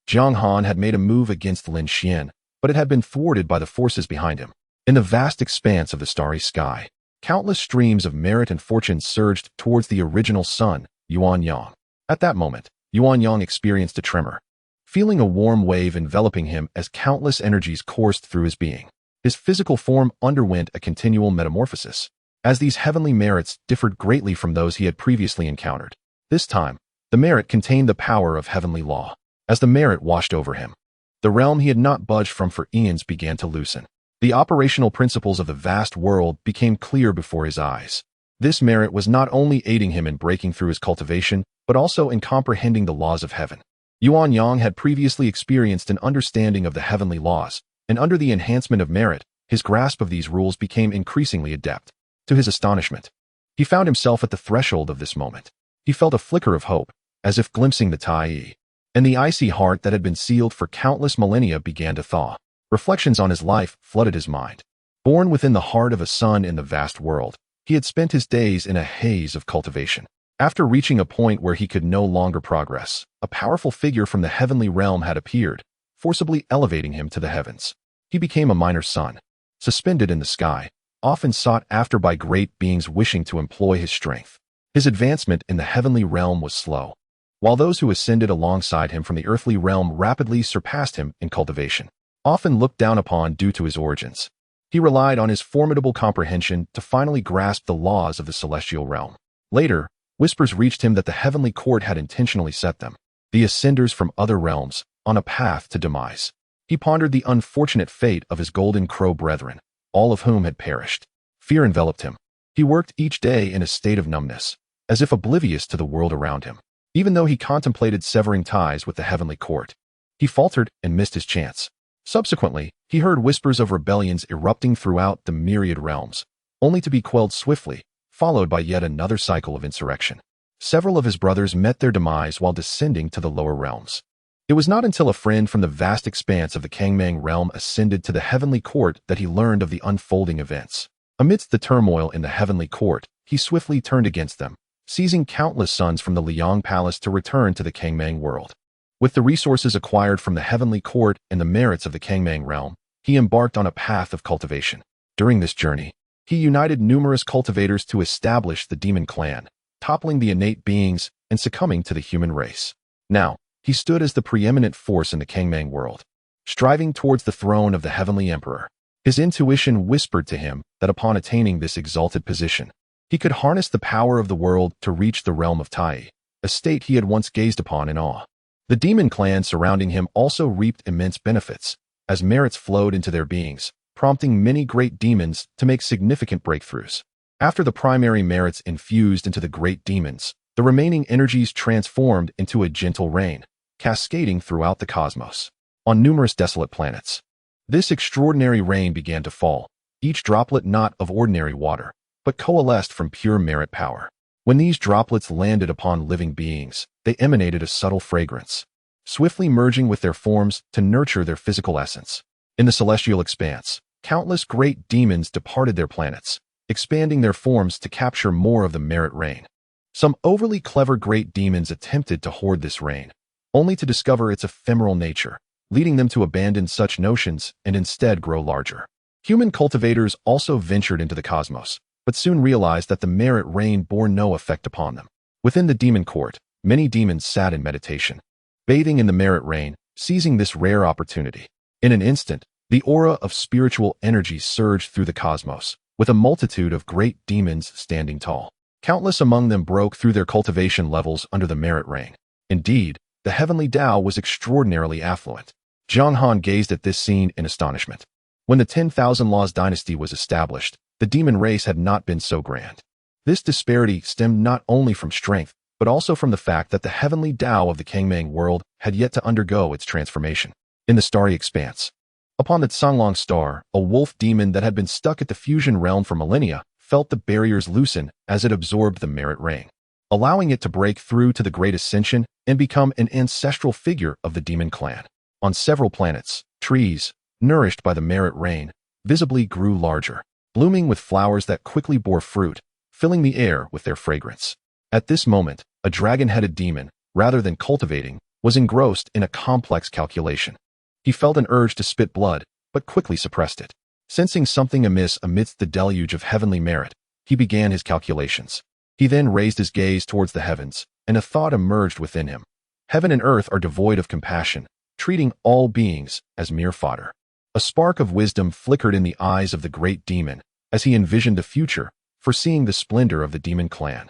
Jiang Han had made a move against Lin Xian, but it had been thwarted by the forces behind him. In the vast expanse of the starry sky, countless streams of merit and fortune surged towards the original sun, Yuanyang. At that moment, Yuanyang experienced a tremor, feeling a warm wave enveloping him as countless energies coursed through his being. His physical form underwent a continual metamorphosis, as these heavenly merits differed greatly from those he had previously encountered. This time, the merit contained the power of heavenly law. As the merit washed over him, the realm he had not budged from for eons began to loosen. The operational principles of the vast world became clear before his eyes. This merit was not only aiding him in breaking through his cultivation, but also in comprehending the laws of heaven. Yuanyang had previously experienced an understanding of the heavenly laws, and under the enhancement of merit, his grasp of these rules became increasingly adept. To his astonishment, he found himself at the threshold of this moment. He felt a flicker of hope, as if glimpsing the Tai, and the icy heart that had been sealed for countless millennia began to thaw. Reflections on his life flooded his mind. Born within the heart of a sun in the vast world, he had spent his days in a haze of cultivation. After reaching a point where he could no longer progress, a powerful figure from the heavenly realm had appeared, forcibly elevating him to the heavens. He became a minor sun, suspended in the sky, often sought after by great beings wishing to employ his strength. His advancement in the heavenly realm was slow, while those who ascended alongside him from the earthly realm rapidly surpassed him in cultivation. Often looked down upon due to his origins, he relied on his formidable comprehension to finally grasp the laws of the celestial realm. Later, whispers reached him that the heavenly court had intentionally set them, the ascenders from other realms, on a path to demise. He pondered the unfortunate fate of his golden crow brethren, all of whom had perished. Fear enveloped him. He worked each day in a state of numbness, as if oblivious to the world around him. Even though he contemplated severing ties with the heavenly court, he faltered and missed his chance. Subsequently, he heard whispers of rebellions erupting throughout the myriad realms, only to be quelled swiftly, followed by yet another cycle of insurrection. Several of his brothers met their demise while descending to the lower realms. It was not until a friend from the vast expanse of the Kangmang realm ascended to the heavenly court that he learned of the unfolding events. Amidst the turmoil in the heavenly court, he swiftly turned against them, seizing countless sons from the Liang Palace to return to the Kangmang world. With the resources acquired from the heavenly court and the merits of the Kangmang realm, he embarked on a path of cultivation. During this journey, he united numerous cultivators to establish the demon clan, toppling the innate beings and succumbing to the human race. Now, he stood as the preeminent force in the Kangmang world, striving towards the throne of the heavenly emperor. His intuition whispered to him that upon attaining this exalted position, he could harness the power of the world to reach the realm of Tai, a state he had once gazed upon in awe. The demon clan surrounding him also reaped immense benefits, as merits flowed into their beings, prompting many great demons to make significant breakthroughs. After the primary merits infused into the great demons, the remaining energies transformed into a gentle rain, cascading throughout the cosmos. On numerous desolate planets, this extraordinary rain began to fall, each droplet not of ordinary water, but coalesced from pure merit power. When these droplets landed upon living beings, they emanated a subtle fragrance, swiftly merging with their forms to nurture their physical essence. In the celestial expanse, countless great demons departed their planets, expanding their forms to capture more of the merit rain. Some overly clever great demons attempted to hoard this rain, only to discover its ephemeral nature, leading them to abandon such notions and instead grow larger. Human cultivators also ventured into the cosmos, but soon realized that the merit rain bore no effect upon them. Within the demon court, many demons sat in meditation, bathing in the merit rain, seizing this rare opportunity. In an instant, the aura of spiritual energy surged through the cosmos, with a multitude of great demons standing tall. Countless among them broke through their cultivation levels under the merit rain. Indeed, the heavenly Tao was extraordinarily affluent. Jiang Han gazed at this scene in astonishment. When the 10,000 Laws dynasty was established, the demon race had not been so grand. This disparity stemmed not only from strength, but also from the fact that the heavenly Tao of the Kangmang world had yet to undergo its transformation. In the starry expanse, upon the Tsanglong star, a wolf demon that had been stuck at the fusion realm for millennia felt the barriers loosen as it absorbed the merit rain, allowing it to break through to the great ascension and become an ancestral figure of the demon clan. On several planets, trees, nourished by the merit rain, visibly grew larger, blooming with flowers that quickly bore fruit, filling the air with their fragrance. At this moment, a dragon-headed demon, rather than cultivating, was engrossed in a complex calculation. He felt an urge to spit blood, but quickly suppressed it. Sensing something amiss amidst the deluge of heavenly merit, he began his calculations. He then raised his gaze towards the heavens, and a thought emerged within him. Heaven and earth are devoid of compassion, treating all beings as mere fodder. A spark of wisdom flickered in the eyes of the great demon as he envisioned the future, foreseeing the splendor of the demon clan,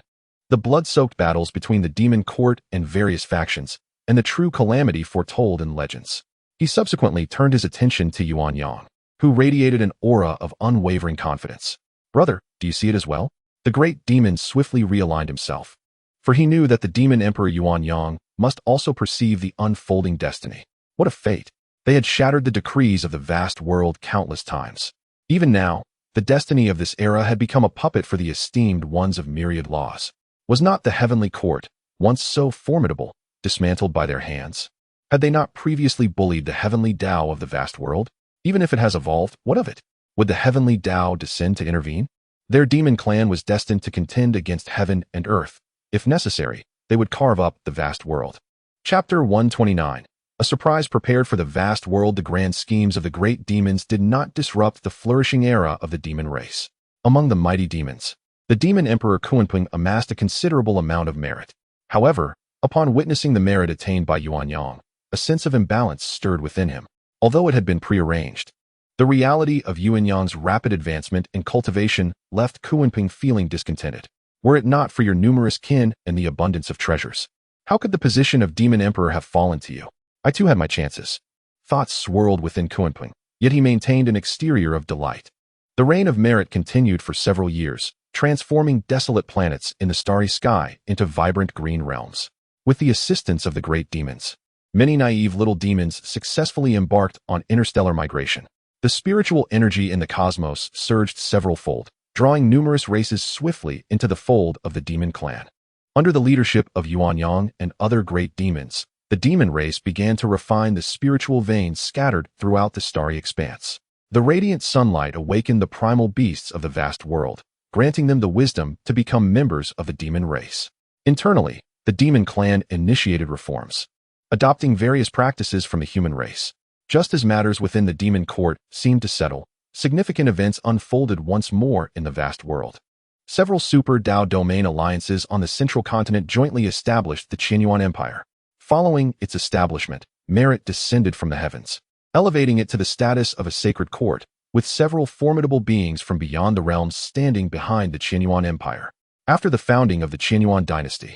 the blood-soaked battles between the demon court and various factions, and the true calamity foretold in legends. He subsequently turned his attention to Yuan Yang, who radiated an aura of unwavering confidence. "Brother, do you see it as well?" The great demon swiftly realigned himself, for he knew that the demon emperor Yuan Yang must also perceive the unfolding destiny. What a fate! They had shattered the decrees of the vast world countless times. Even now, the destiny of this era had become a puppet for the esteemed ones of myriad laws. Was not the heavenly court, once so formidable, dismantled by their hands? Had they not previously bullied the heavenly Tao of the vast world? Even if it has evolved, what of it? Would the heavenly Tao descend to intervene? Their demon clan was destined to contend against heaven and earth, If necessary, they would carve up the vast world. Chapter 129. A surprise prepared for the vast world. The grand schemes of the great demons did not disrupt the flourishing era of the demon race. Among the mighty demons, the demon emperor Kunpeng amassed a considerable amount of merit. However, upon witnessing the merit attained by Yuanyang, a sense of imbalance stirred within him, although it had been prearranged. The reality of Yuanyang's rapid advancement in cultivation left Kunpeng feeling discontented. Were it not for your numerous kin and the abundance of treasures, how could the position of demon emperor have fallen to you? I too had my chances. Thoughts swirled within Kunpeng, yet he maintained an exterior of delight. The reign of merit continued for several years, transforming desolate planets in the starry sky into vibrant green realms. With the assistance of the great demons, many naive little demons successfully embarked on interstellar migration. The spiritual energy in the cosmos surged several-fold, drawing numerous races swiftly into the fold of the demon clan. Under the leadership of Yuanyang and other great demons, the demon race began to refine the spiritual veins scattered throughout the starry expanse. The radiant sunlight awakened the primal beasts of the vast world, granting them the wisdom to become members of the demon race. Internally, the demon clan initiated reforms, adopting various practices from the human race. Just as matters within the demon court seemed to settle, significant events unfolded once more in the vast world. Several super Dao domain alliances on the central continent jointly established the Qianyuan Empire. Following its establishment, merit descended from the heavens, elevating it to the status of a sacred court, with several formidable beings from beyond the realms standing behind the Qianyuan Empire. After the founding of the Qianyuan dynasty,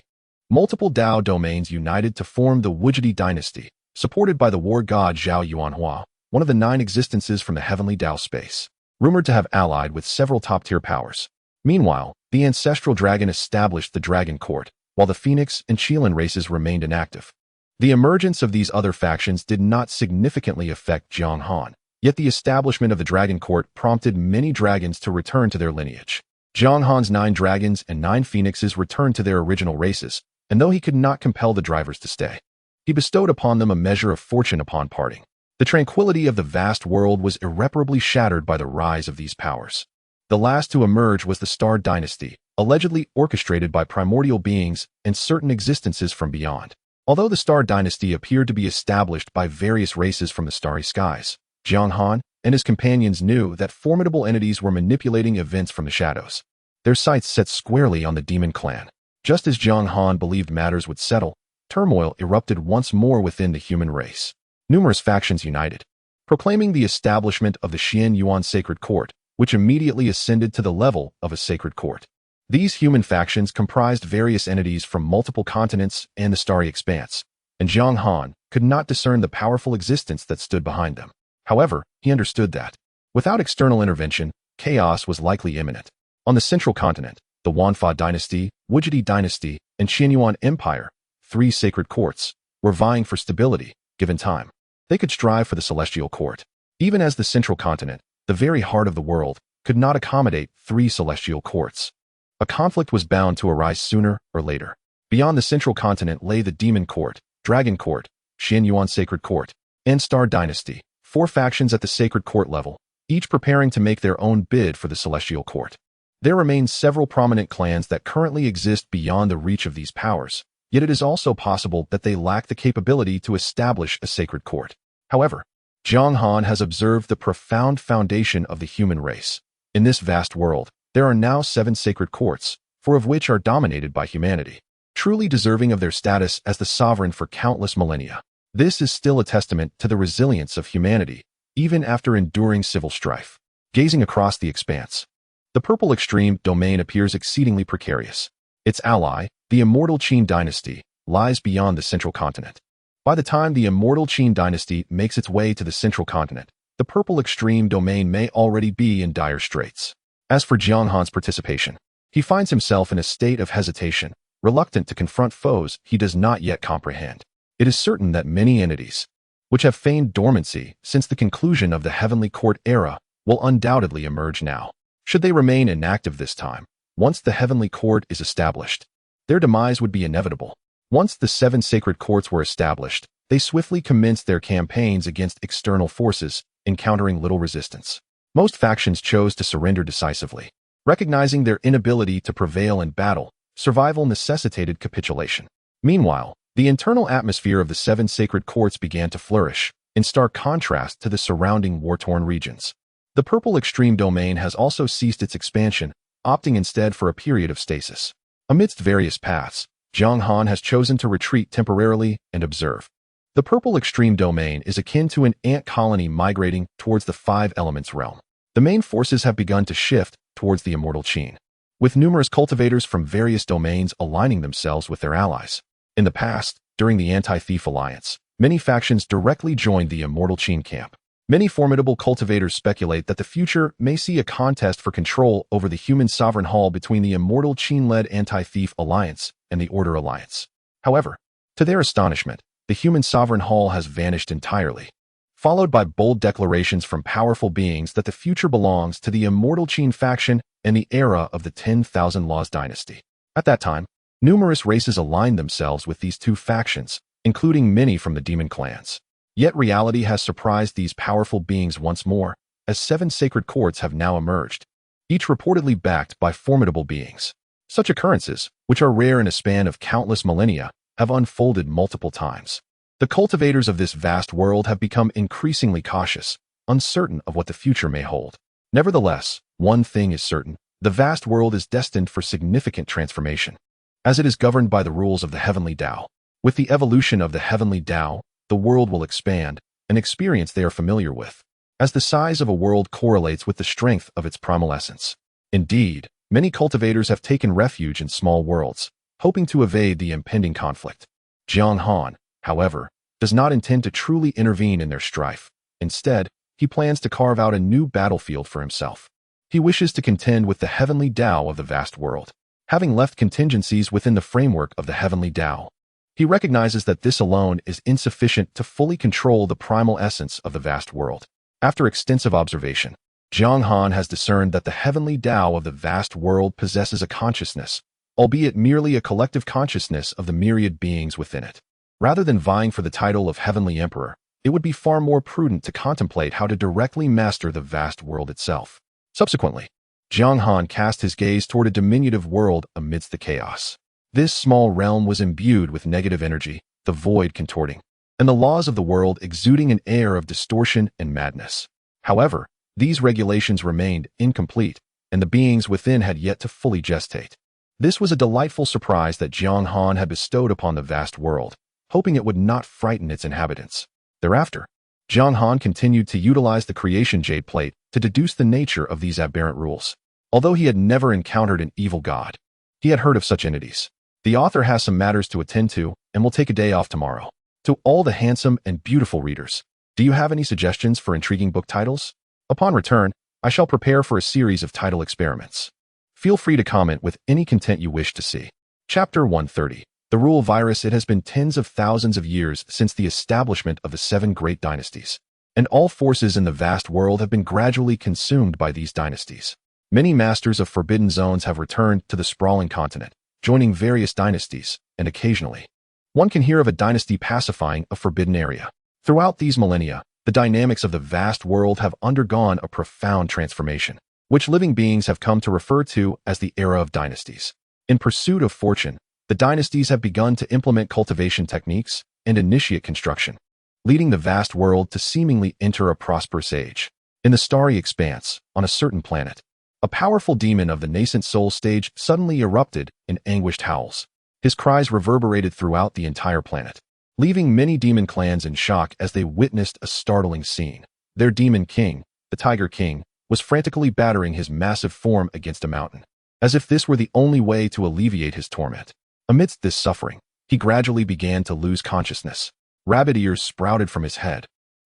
multiple Dao domains united to form the Wujidi dynasty, supported by the war god Zhao Yuanhua, one of the 9 existences from the heavenly Dao space, rumored to have allied with several top-tier powers. Meanwhile, the ancestral dragon established the Dragon Court, while the Phoenix and Qilin races remained inactive. The emergence of these other factions did not significantly affect Jiang Han, yet the establishment of the Dragon Court prompted many dragons to return to their lineage. Jiang Han's 9 dragons and 9 phoenixes returned to their original races, and though he could not compel the drivers to stay, he bestowed upon them a measure of fortune upon parting. The tranquility of the vast world was irreparably shattered by the rise of these powers. The last to emerge was the Star Dynasty, allegedly orchestrated by primordial beings and certain existences from beyond. Although the Star Dynasty appeared to be established by various races from the starry skies, Jiang Han and his companions knew that formidable entities were manipulating events from the shadows. Their sights set squarely on the demon clan. Just as Jiang Han believed matters would settle, turmoil erupted once more within the human race. Numerous factions united, proclaiming the establishment of the Xian Yuan Sacred Court, which immediately ascended to the level of a sacred court. These human factions comprised various entities from multiple continents and the starry expanse, and Jiang Han could not discern the powerful existence that stood behind them. However, he understood that, without external intervention, chaos was likely imminent. On the central continent, the Wanfa dynasty, Wujidi dynasty, and Qianyuan Empire, 3 sacred courts, were vying for stability, given time. They could strive for the celestial court. Even as the central continent, the very heart of the world, could not accommodate 3 celestial courts. A conflict was bound to arise sooner or later. Beyond the central continent lay the Demon Court, Dragon Court, Xian Yuan Sacred Court, and Star Dynasty, 4 factions at the sacred court level, each preparing to make their own bid for the celestial court. There remain several prominent clans that currently exist beyond the reach of these powers, yet it is also possible that they lack the capability to establish a sacred court. However, Jiang Han has observed the profound foundation of the human race. In this vast world, there are now 7 sacred courts, 4 of which are dominated by humanity, truly deserving of their status as the sovereign for countless millennia. This is still a testament to the resilience of humanity, even after enduring civil strife. Gazing across the expanse, the purple extreme domain appears exceedingly precarious. Its ally, the Immortal Qin dynasty, lies beyond the central continent. By the time the Immortal Qin dynasty makes its way to the central continent, the purple extreme domain may already be in dire straits. As for Jiang Han's participation, he finds himself in a state of hesitation, reluctant to confront foes he does not yet comprehend. It is certain that many entities, which have feigned dormancy since the conclusion of the Heavenly Court era, will undoubtedly emerge now. Should they remain inactive this time, once the Heavenly Court is established, their demise would be inevitable. Once the 7 sacred courts were established, they swiftly commenced their campaigns against external forces, encountering little resistance. Most factions chose to surrender decisively. Recognizing their inability to prevail in battle, Survival necessitated capitulation. Meanwhile, the internal atmosphere of the seven sacred courts began to flourish, in stark contrast to the surrounding war-torn regions. The purple extreme domain has also ceased its expansion, opting instead for a period of stasis. Amidst various paths, Jiang Han has chosen to retreat temporarily and observe. The purple extreme domain is akin to an ant colony migrating towards the five elements realm. The main forces have begun to shift towards the immortal Qin, with numerous cultivators from various domains aligning themselves with their allies. In the past, during the Anti-Thief Alliance, many factions directly joined the immortal Qin camp. Many formidable cultivators speculate that the future may see a contest for control over the human sovereign hall between the immortal Qin-led Anti-Thief Alliance and the Order Alliance. However, to their astonishment, the human sovereign hall has vanished entirely, followed by bold declarations from powerful beings that the future belongs to the immortal Qin faction and the era of the 10,000 Laws dynasty. At that time, numerous races aligned themselves with these two factions, including many from the demon clans. Yet reality has surprised these powerful beings once more, as seven sacred courts have now emerged, each reportedly backed by formidable beings. Such occurrences, which are rare in a span of countless millennia, have unfolded multiple times. The cultivators of this vast world have become increasingly cautious, uncertain of what the future may hold. Nevertheless, one thing is certain: the vast world is destined for significant transformation, as it is governed by the rules of the heavenly Tao. With the evolution of the heavenly Tao, the world will expand, an experience they are familiar with, as the size of a world correlates with the strength of its primal essence. Indeed, many cultivators have taken refuge in small worlds, hoping to evade the impending conflict. Jiang Han, however, does not intend to truly intervene in their strife. Instead, he plans to carve out a new battlefield for himself. He wishes to contend with the heavenly Tao of the vast world. Having left contingencies within the framework of the heavenly Tao, he recognizes that this alone is insufficient to fully control the primal essence of the vast world. After extensive observation, Jiang Han has discerned that the heavenly Tao of the vast world possesses a consciousness, albeit merely a collective consciousness of the myriad beings within it. Rather than vying for the title of Heavenly Emperor, it would be far more prudent to contemplate how to directly master the vast world itself. Subsequently, Jiang Han cast his gaze toward a diminutive world amidst the chaos. This small realm was imbued with negative energy, the void contorting, and the laws of the world exuding an air of distortion and madness. However, these regulations remained incomplete, and the beings within had yet to fully gestate. This was a delightful surprise that Jiang Han had bestowed upon the vast world, hoping it would not frighten its inhabitants. Thereafter, Jiang Han continued to utilize the creation jade plate to deduce the nature of these aberrant rules. Although he had never encountered an evil god, he had heard of such entities. The author has some matters to attend to and will take a day off tomorrow. To all the handsome and beautiful readers, do you have any suggestions for intriguing book titles? Upon return, I shall prepare for a series of title experiments. Feel free to comment with any content you wish to see. Chapter 130. The Rule Virus. It has been tens of thousands of years since the establishment of the seven great dynasties, and all forces in the vast world have been gradually consumed by these dynasties. Many masters of forbidden zones have returned to the sprawling continent, joining various dynasties, and occasionally, one can hear of a dynasty pacifying a forbidden area. Throughout these millennia, the dynamics of the vast world have undergone a profound transformation, which living beings have come to refer to as the era of dynasties. In pursuit of fortune, the dynasties have begun to implement cultivation techniques and initiate construction, leading the vast world to seemingly enter a prosperous age. In the starry expanse, on a certain planet, a powerful demon of the nascent soul stage suddenly erupted in anguished howls. His cries reverberated throughout the entire planet, leaving many demon clans in shock as they witnessed a startling scene. Their demon king, the Tiger King, was frantically battering his massive form against a mountain, as if this were the only way to alleviate his torment. Amidst this suffering, he gradually began to lose consciousness. Rabbit ears sprouted from his head,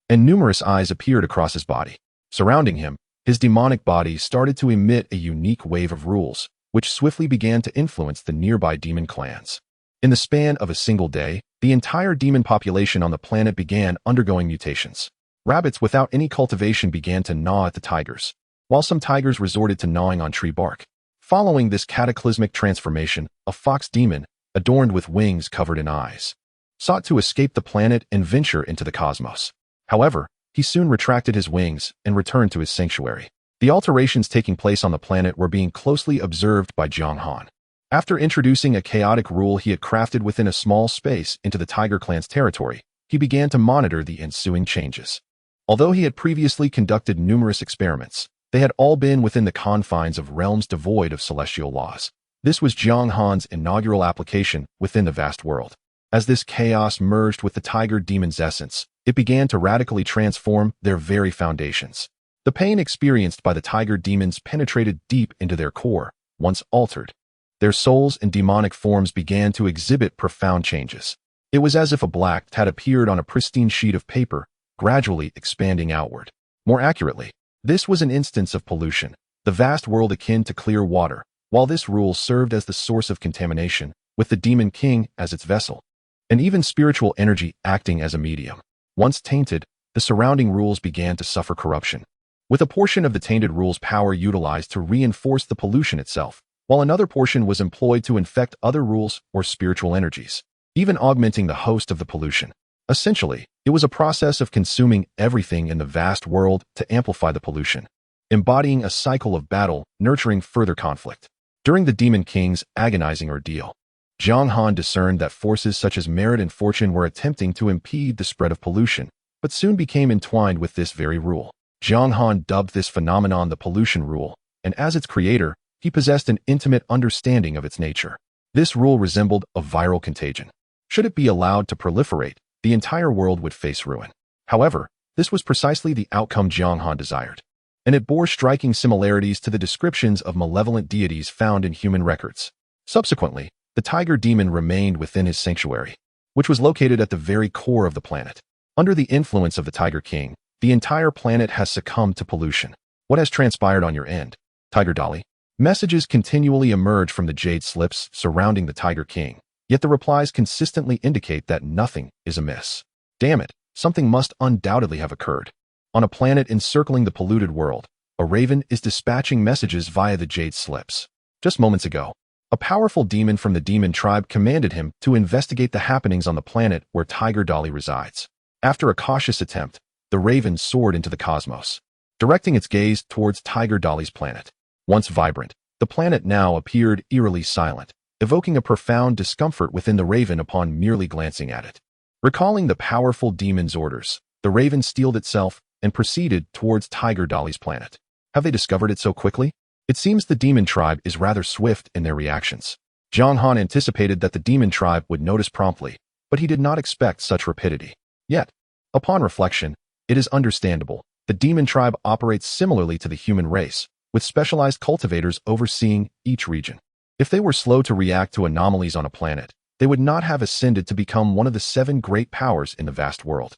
and numerous eyes appeared across his body. Surrounding him, his demonic body started to emit a unique wave of rules, which swiftly began to influence the nearby demon clans. In the span of a single day, the entire demon population on the planet began undergoing mutations. Rabbits without any cultivation began to gnaw at the tigers, while some tigers resorted to gnawing on tree bark. Following this cataclysmic transformation, a fox demon, adorned with wings covered in eyes, sought to escape the planet and venture into the cosmos. However, he soon retracted his wings and returned to his sanctuary. The alterations taking place on the planet were being closely observed by Jiang Han. After introducing a chaotic rule he had crafted within a small space into the Tiger Clan's territory, he began to monitor the ensuing changes. Although he had previously conducted numerous experiments, they had all been within the confines of realms devoid of celestial laws. This was Jiang Han's inaugural application within the vast world. As this chaos merged with the tiger demon's essence, it began to radically transform their very foundations. The pain experienced by the tiger demons penetrated deep into their core, once altered. Their souls and demonic forms began to exhibit profound changes. It was as if a black had appeared on a pristine sheet of paper, gradually expanding outward. More accurately, this was an instance of pollution, the vast world akin to clear water, while this rule served as the source of contamination, with the demon king as its vessel, and even spiritual energy acting as a medium. Once tainted, the surrounding rules began to suffer corruption, with a portion of the tainted rule's power utilized to reinforce the pollution itself, while another portion was employed to infect other rules or spiritual energies, even augmenting the host of the pollution. Essentially, it was a process of consuming everything in the vast world to amplify the pollution, embodying a cycle of battle, nurturing further conflict. During the Demon King's agonizing ordeal, Jiang Han discerned that forces such as merit and fortune were attempting to impede the spread of pollution, but soon became entwined with this very rule. Jiang Han dubbed this phenomenon the pollution rule, and as its creator, he possessed an intimate understanding of its nature. This rule resembled a viral contagion. Should it be allowed to proliferate, the entire world would face ruin. However, this was precisely the outcome Jiang Han desired, and it bore striking similarities to the descriptions of malevolent deities found in human records. Subsequently, the tiger demon remained within his sanctuary, which was located at the very core of the planet. Under the influence of the Tiger King, the entire planet has succumbed to pollution. What has transpired on your end, Tiger Dolly? Messages continually emerge from the jade slips surrounding the Tiger King, yet the replies consistently indicate that nothing is amiss. Damn it, something must undoubtedly have occurred. On a planet encircling the polluted world, a raven is dispatching messages via the jade slips. Just moments ago, a powerful demon from the demon tribe commanded him to investigate the happenings on the planet where Tiger Dolly resides. After a cautious attempt, the raven soared into the cosmos, directing its gaze towards Tiger Dolly's planet. Once vibrant, the planet now appeared eerily silent, evoking a profound discomfort within the raven upon merely glancing at it. Recalling the powerful demon's orders, the raven steeled itself and proceeded towards Tiger Dolly's planet. Have they discovered it so quickly? It seems the demon tribe is rather swift in their reactions. Jiang Han anticipated that the demon tribe would notice promptly, but he did not expect such rapidity. Yet, upon reflection, it is understandable. The demon tribe operates similarly to the human race, with specialized cultivators overseeing each region. If they were slow to react to anomalies on a planet, they would not have ascended to become one of the 7 great powers in the vast world.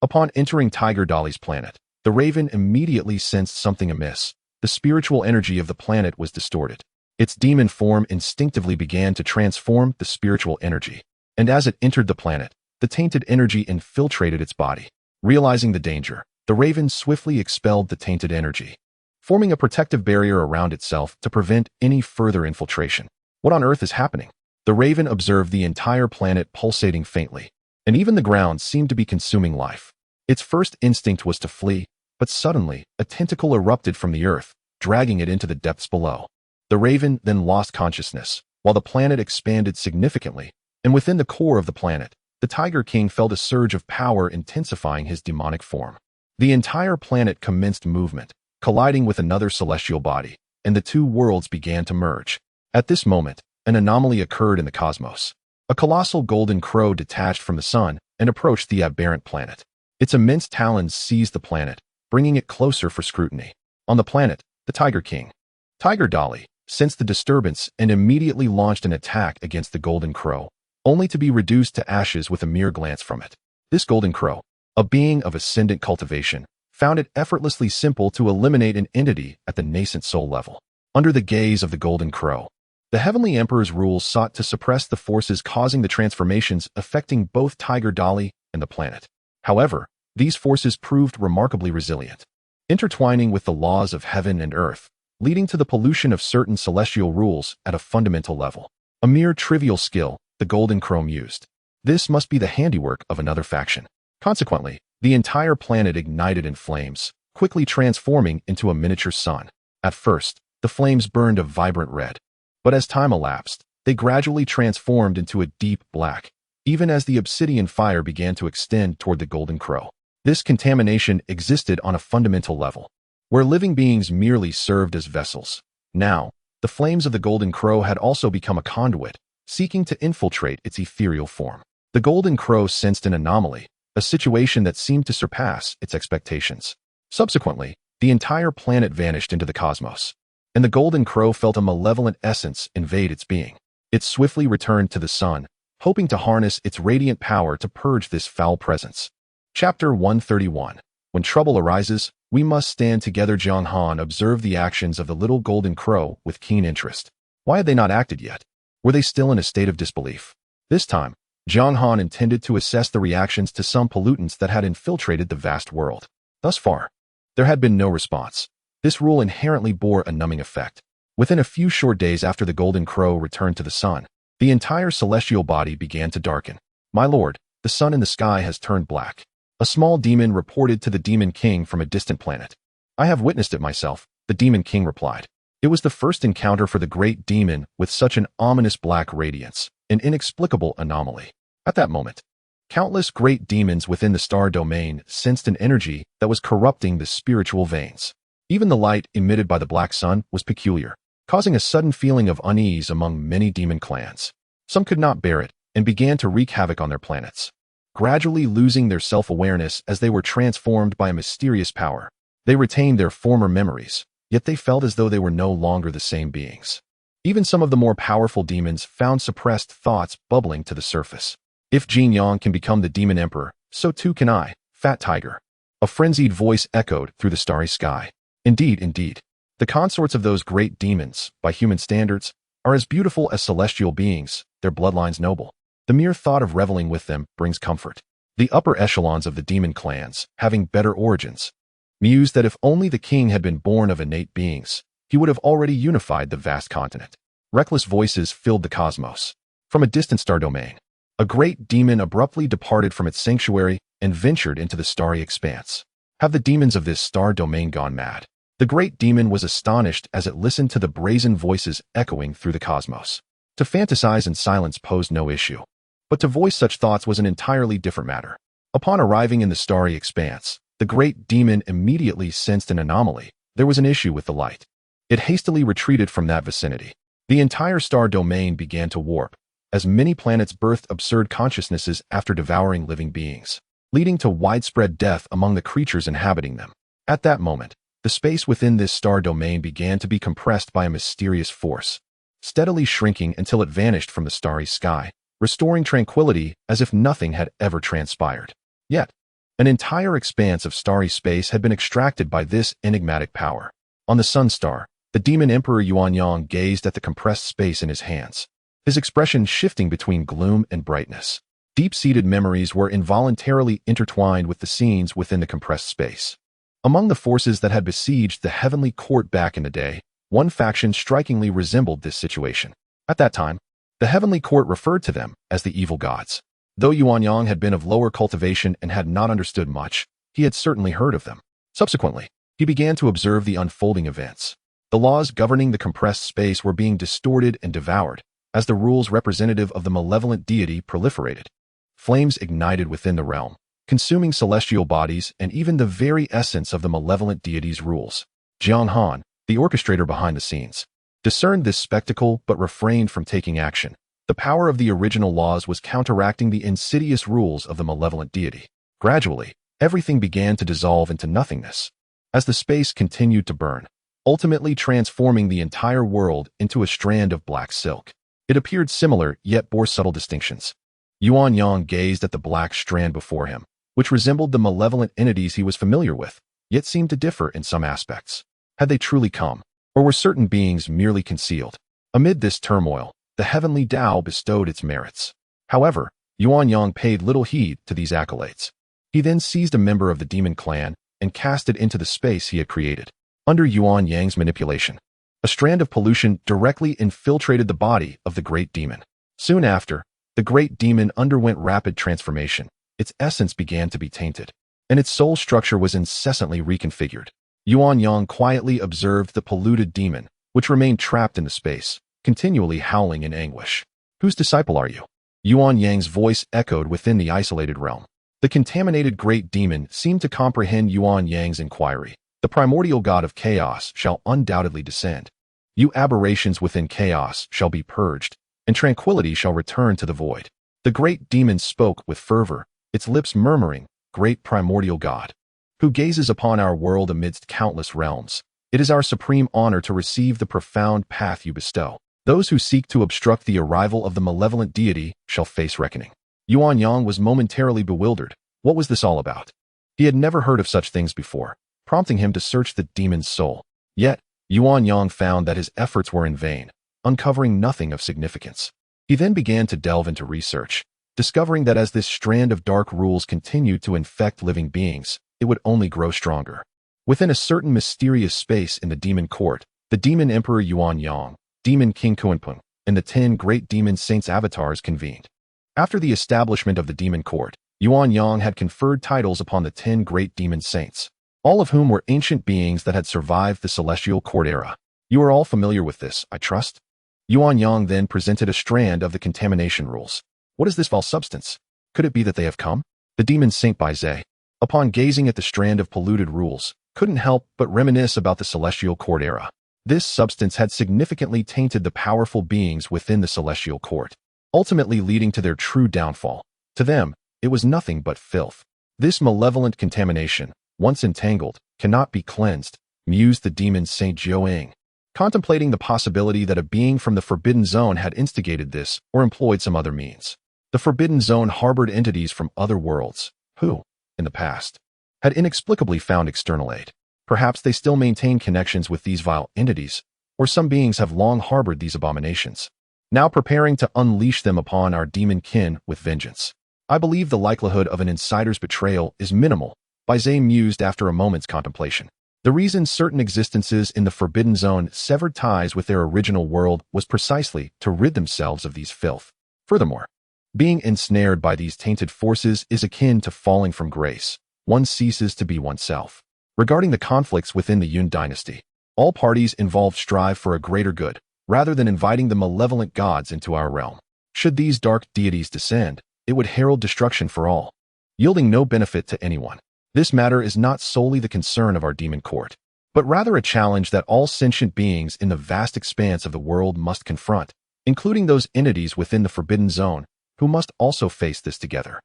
Upon entering Tiger Dolly's planet, the raven immediately sensed something amiss. The spiritual energy of the planet was distorted. Its demon form instinctively began to transform the spiritual energy, and as it entered the planet, the tainted energy infiltrated its body. Realizing the danger, the raven swiftly expelled the tainted energy, forming a protective barrier around itself to prevent any further infiltration. What on earth is happening? The raven observed the entire planet pulsating faintly, and even the ground seemed to be consuming life. Its first instinct was to flee, but suddenly, a tentacle erupted from the earth, dragging it into the depths below. The raven then lost consciousness, while the planet expanded significantly, and within the core of the planet, the Tiger King felt a surge of power intensifying his demonic form. The entire planet commenced movement, colliding with another celestial body, and the two worlds began to merge. At this moment, an anomaly occurred in the cosmos. A colossal golden crow detached from the sun and approached the aberrant planet. Its immense talons seized the planet, bringing it closer for scrutiny. On the planet, the Tiger King, Tiger Dolly, sensed the disturbance and immediately launched an attack against the golden crow, only to be reduced to ashes with a mere glance from it. This golden crow, a being of ascendant cultivation, found it effortlessly simple to eliminate an entity at the nascent soul level. Under the gaze of the golden crow, the Heavenly Emperor's rules sought to suppress the forces causing the transformations affecting both Tiger Dolly and the planet. However, these forces proved remarkably resilient, intertwining with the laws of heaven and earth, leading to the pollution of certain celestial rules at a fundamental level. A mere trivial skill, the golden crow mused. This must be the handiwork of another faction. Consequently, the entire planet ignited in flames, quickly transforming into a miniature sun. At first, the flames burned a vibrant red, but as time elapsed, They gradually transformed into a deep black, even as the obsidian fire began to extend toward the golden crow. This contamination existed on a fundamental level, where living beings merely served as vessels. Now, the flames of the golden crow had also become a conduit, seeking to infiltrate its ethereal form. The golden crow sensed an anomaly, a situation that seemed to surpass its expectations. Subsequently, the entire planet vanished into the cosmos, and the golden crow felt a malevolent essence invade its being. It swiftly returned to the sun, hoping to harness its radiant power to purge this foul presence. Chapter 131. When trouble arises, we must stand together. Jiang Han observed the actions of the little golden crow with keen interest. Why had they not acted yet? Were they still in a state of disbelief? This time, Jiang Han intended to assess the reactions to some pollutants that had infiltrated the vast world. Thus far, there had been no response. This rule inherently bore a numbing effect. Within a few short days after the golden crow returned to the sun, the entire celestial body began to darken. My lord, the sun in the sky has turned black. A small demon reported to the demon king from a distant planet. I have witnessed it myself, the demon king replied. It was the first encounter for the great demon with such an ominous black radiance, an inexplicable anomaly. At that moment, countless great demons within the star domain sensed an energy that was corrupting the spiritual veins. Even the light emitted by the black sun was peculiar, causing a sudden feeling of unease among many demon clans. Some could not bear it and began to wreak havoc on their planets, gradually losing their self-awareness as they were transformed by a mysterious power. They retained their former memories, yet they felt as though they were no longer the same beings. Even some of the more powerful demons found suppressed thoughts bubbling to the surface. If Jiang Han can become the demon emperor, so too can I, Fat Tiger. A frenzied voice echoed through the starry sky. Indeed, indeed. The consorts of those great demons, by human standards, are as beautiful as celestial beings, their bloodlines noble. The mere thought of reveling with them brings comfort. The upper echelons of the demon clans, having better origins, mused that if only the king had been born of innate beings, he would have already unified the vast continent. Reckless voices filled the cosmos. From a distant star domain, a great demon abruptly departed from its sanctuary and ventured into the starry expanse. Have the demons of this star domain gone mad? The great demon was astonished as it listened to the brazen voices echoing through the cosmos. To fantasize in silence posed no issue, but to voice such thoughts was an entirely different matter. Upon arriving in the starry expanse, the great demon immediately sensed an anomaly. There was an issue with the light. It hastily retreated from that vicinity. The entire star domain began to warp, as many planets birthed absurd consciousnesses after devouring living beings, leading to widespread death among the creatures inhabiting them. At that moment, the space within this star domain began to be compressed by a mysterious force, steadily shrinking until it vanished from the starry sky, restoring tranquility as if nothing had ever transpired. Yet, an entire expanse of starry space had been extracted by this enigmatic power. On the sun star, the demon emperor Yuanyang gazed at the compressed space in his hands, his expression shifting between gloom and brightness. Deep-seated memories were involuntarily intertwined with the scenes within the compressed space. Among the forces that had besieged the heavenly court back in the day, one faction strikingly resembled this situation. At that time, the heavenly court referred to them as the evil gods. Though Yuanyang had been of lower cultivation and had not understood much, he had certainly heard of them. Subsequently, he began to observe the unfolding events. The laws governing the compressed space were being distorted and devoured, as the rules representative of the malevolent deity proliferated. Flames ignited within the realm, consuming celestial bodies and even the very essence of the malevolent deity's rules. Jiang Han, the orchestrator behind the scenes, discerned this spectacle but refrained from taking action. The power of the original laws was counteracting the insidious rules of the malevolent deity. Gradually, everything began to dissolve into nothingness, as the space continued to burn, ultimately transforming the entire world into a strand of black silk. It appeared similar, yet bore subtle distinctions. Yuanyang gazed at the black strand before him, which resembled the malevolent entities he was familiar with, yet seemed to differ in some aspects. Had they truly come, or were certain beings merely concealed? Amid this turmoil, the heavenly Tao bestowed its merits. However, Yuanyang paid little heed to these accolades. He then seized a member of the demon clan and cast it into the space he had created. Under Yuanyang's manipulation, a strand of pollution directly infiltrated the body of the great demon. Soon after, the great demon underwent rapid transformation. Its essence began to be tainted, and its soul structure was incessantly reconfigured. Yuanyang quietly observed the polluted demon, which remained trapped in the space, continually howling in anguish. Whose disciple are you? Yuan Yang's voice echoed within the isolated realm. The contaminated great demon seemed to comprehend Yuan Yang's inquiry. The primordial god of chaos shall undoubtedly descend. You aberrations within chaos shall be purged, and tranquility shall return to the void. The great demon spoke with fervor, its lips murmuring, Great primordial God, who gazes upon our world amidst countless realms. It is our supreme honor to receive the profound path you bestow. Those who seek to obstruct the arrival of the malevolent deity shall face reckoning. Yuan Yang was momentarily bewildered. What was this all about? He had never heard of such things before, prompting him to search the demon's soul. Yet, Yuan Yang found that his efforts were in vain, uncovering nothing of significance. He then began to delve into research, discovering that as this strand of dark rules continued to infect living beings, it would only grow stronger. Within a certain mysterious space in the demon court, the demon emperor Yuan Yang, demon king Kunpeng, and the 10 great demon saints' avatars convened. After the establishment of the demon court, Yuan Yang had conferred titles upon the 10 great demon saints, all of whom were ancient beings that had survived the celestial court era. You are all familiar with this, I trust? Yuan Yang then presented a strand of the contamination rules. What is this foul substance? Could it be that they have come? The demon Saint Baizhe, upon gazing at the strand of polluted rules, couldn't help but reminisce about the celestial court era. This substance had significantly tainted the powerful beings within the celestial court, ultimately leading to their true downfall. To them, it was nothing but filth. This malevolent contamination, once entangled, cannot be cleansed, mused the demon Saint Jiang. Contemplating the possibility that a being from the Forbidden Zone had instigated this or employed some other means. The Forbidden Zone harbored entities from other worlds, who, in the past, had inexplicably found external aid. Perhaps they still maintain connections with these vile entities, or some beings have long harbored these abominations, now preparing to unleash them upon our demon kin with vengeance. I believe the likelihood of an insider's betrayal is minimal, Baizhe mused after a moment's contemplation. The reason certain existences in the Forbidden Zone severed ties with their original world was precisely to rid themselves of these filth. Furthermore, being ensnared by these tainted forces is akin to falling from grace. One ceases to be oneself. Regarding the conflicts within the Yun dynasty, all parties involved strive for a greater good, rather than inviting the malevolent gods into our realm. Should these dark deities descend, it would herald destruction for all, yielding no benefit to anyone. This matter is not solely the concern of our demon court, but rather a challenge that all sentient beings in the vast expanse of the world must confront, including those entities within the Forbidden Zone, who must also face this together.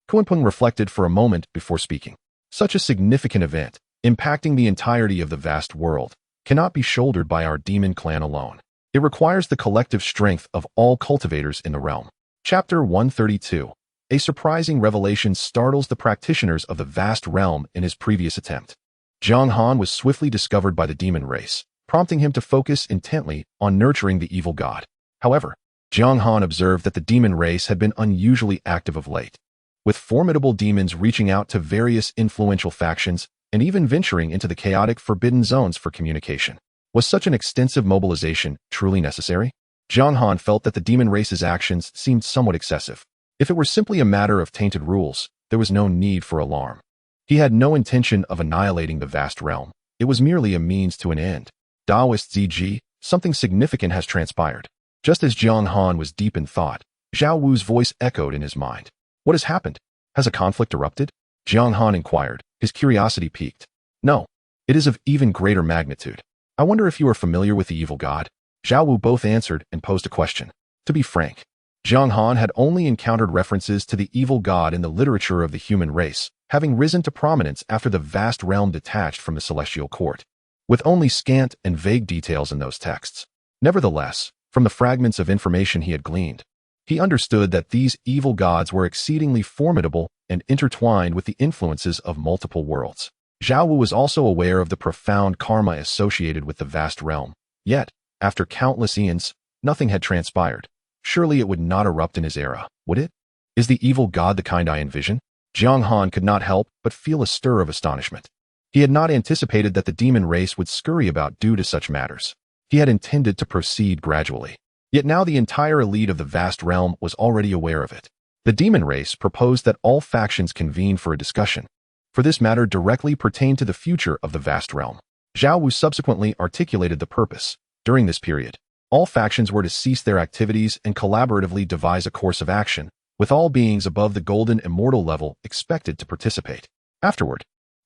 Kunpeng reflected for a moment before speaking. Such a significant event, impacting the entirety of the vast world, cannot be shouldered by our demon clan alone. It requires the collective strength of all cultivators in the realm. Chapter 132. A surprising revelation startles the practitioners of the vast realm in his previous attempt. Jiang Han was swiftly discovered by the demon race, prompting him to focus intently on nurturing the evil god. However, Jiang Han observed that the demon race had been unusually active of late, with formidable demons reaching out to various influential factions and even venturing into the chaotic forbidden zones for communication. Was such an extensive mobilization truly necessary? Jiang Han felt that the demon race's actions seemed somewhat excessive. If it were simply a matter of tainted rules, there was no need for alarm. He had no intention of annihilating the vast realm. It was merely a means to an end. Taoist ZG, something significant has transpired. Just as Jiang Han was deep in thought, Zhao Wu's voice echoed in his mind. What has happened? Has a conflict erupted? Jiang Han inquired, his curiosity piqued. No, it is of even greater magnitude. I wonder if you are familiar with the evil god? Zhao Wu both answered and posed a question. To be frank, Jiang Han had only encountered references to the evil god in the literature of the human race, having risen to prominence after the vast realm detached from the celestial court, with only scant and vague details in those texts. Nevertheless, from the fragments of information he had gleaned, he understood that these evil gods were exceedingly formidable and intertwined with the influences of multiple worlds. Zhao Wu was also aware of the profound karma associated with the vast realm. Yet, after countless eons, nothing had transpired. Surely it would not erupt in his era, would it? Is the evil god the kind I envision? Jiang Han could not help but feel a stir of astonishment. He had not anticipated that the demon race would scurry about due to such matters. He had intended to proceed gradually. Yet now the entire elite of the vast realm was already aware of it. The demon race proposed that all factions convene for a discussion, for this matter directly pertained to the future of the vast realm. Zhao Wu subsequently articulated the purpose. During this period, All factions were to cease their activities and collaboratively devise a course of action, with all beings above the golden immortal level expected to participate. Afterward,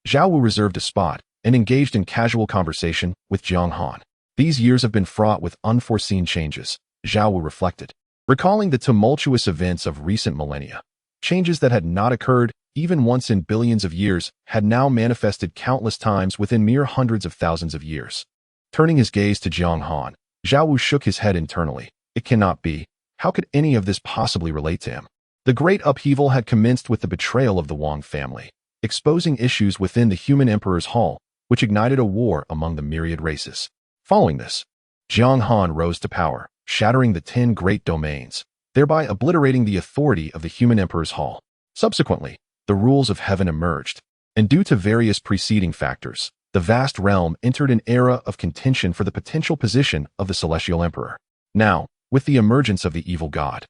Zhao Wu reserved a spot and engaged in casual conversation with Jiang Han. These years have been fraught with unforeseen changes, Zhao Wu reflected, recalling the tumultuous events of recent millennia. Changes that had not occurred even once in billions of years had now manifested countless times within mere hundreds of thousands of years. Turning his gaze to Jiang Han, Zhao Wu shook his head internally. It cannot be. How could any of this possibly relate to him? The great upheaval had commenced with the betrayal of the Wang family, exposing issues within the human emperor's hall, which ignited a war among the myriad races. Following this, Jiang Han rose to power, shattering the 10 great domains, thereby obliterating the authority of the human emperor's hall. Subsequently, the rules of heaven emerged, and due to various preceding factors, the vast realm entered an era of contention for the potential position of the celestial emperor. Now, with the emergence of the evil god,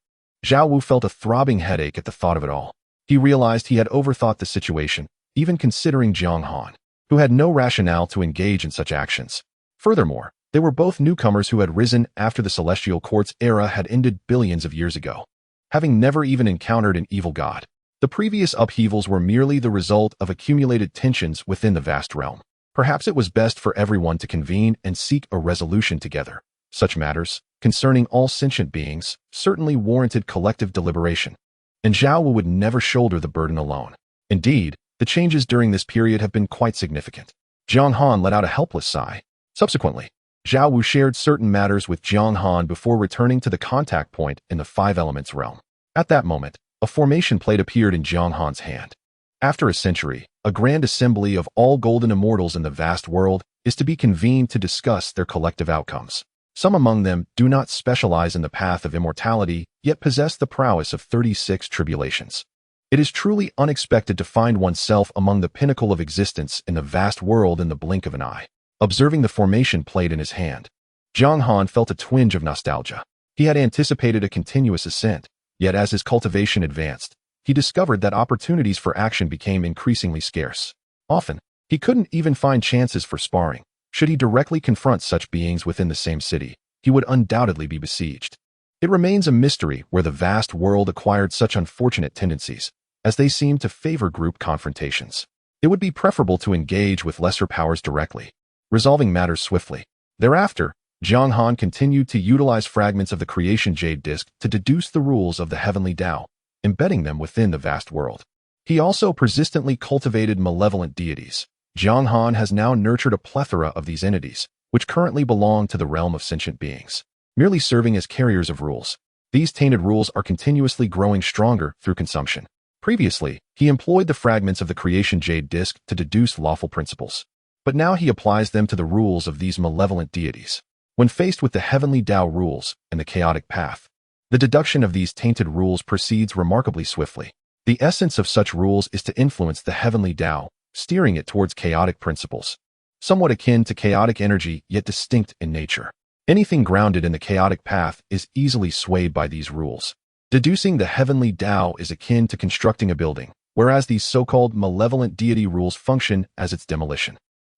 Zhao Wu felt a throbbing headache at the thought of it all. He realized he had overthought the situation, even considering Jiang Han, who had no rationale to engage in such actions. Furthermore, they were both newcomers who had risen after the celestial court's era had ended billions of years ago, having never even encountered an evil god. The previous upheavals were merely the result of accumulated tensions within the vast realm. Perhaps it was best for everyone to convene and seek a resolution together. Such matters, concerning all sentient beings, certainly warranted collective deliberation, and Zhao Wu would never shoulder the burden alone. Indeed, the changes during this period have been quite significant. Jiang Han let out a helpless sigh. Subsequently, Zhao Wu shared certain matters with Jiang Han before returning to the contact point in the Five Elements realm. At that moment, a formation plate appeared in Jiang Han's hand. After a century, a grand assembly of all golden immortals in the vast world is to be convened to discuss their collective outcomes. Some among them do not specialize in the path of immortality, yet possess the prowess of 36 tribulations. It is truly unexpected to find oneself among the pinnacle of existence in the vast world in the blink of an eye. Observing the formation plate in his hand, Jiang Han felt a twinge of nostalgia. He had anticipated a continuous ascent, yet as his cultivation advanced, he discovered that opportunities for action became increasingly scarce. Often, he couldn't even find chances for sparring. Should he directly confront such beings within the same city, he would undoubtedly be besieged. It remains a mystery where the vast world acquired such unfortunate tendencies, as they seem to favor group confrontations. It would be preferable to engage with lesser powers directly, resolving matters swiftly. Thereafter, Jiang Han continued to utilize fragments of the creation jade disc to deduce the rules of the heavenly Tao, embedding them within the vast world. He also persistently cultivated malevolent deities. Jiang Han has now nurtured a plethora of these entities, which currently belong to the realm of sentient beings, merely serving as carriers of rules. These tainted rules are continuously growing stronger through consumption. Previously, he employed the fragments of the creation jade disc to deduce lawful principles, but now he applies them to the rules of these malevolent deities. When faced with the heavenly Tao rules and the chaotic path, the deduction of these tainted rules proceeds remarkably swiftly. The essence of such rules is to influence the heavenly Tao, steering it towards chaotic principles, somewhat akin to chaotic energy yet distinct in nature. Anything grounded in the chaotic path is easily swayed by these rules. Deducing the heavenly Tao is akin to constructing a building, whereas these so-called malevolent deity rules function as its demolition.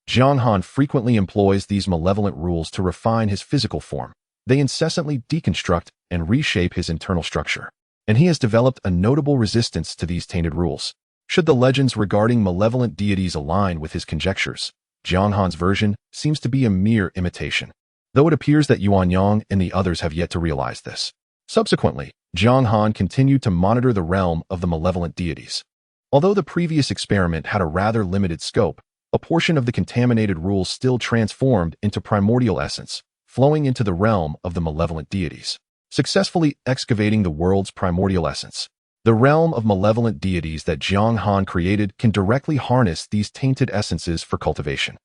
Jiang Han frequently employs these malevolent rules to refine his physical form. They incessantly deconstruct and reshape his internal structure, and he has developed a notable resistance to these tainted rules. Should the legends regarding malevolent deities align with his conjectures, Jiang Han's version seems to be a mere imitation, though it appears that Yuan Yang and the others have yet to realize this. Subsequently, Jiang Han continued to monitor the realm of the malevolent deities. Although the previous experiment had a rather limited scope, a portion of the contaminated rules still transformed into primordial essence, flowing into the realm of the malevolent deities, successfully excavating the world's primordial essence. The realm of malevolent deities that Jiang Han created can directly harness these tainted essences for cultivation.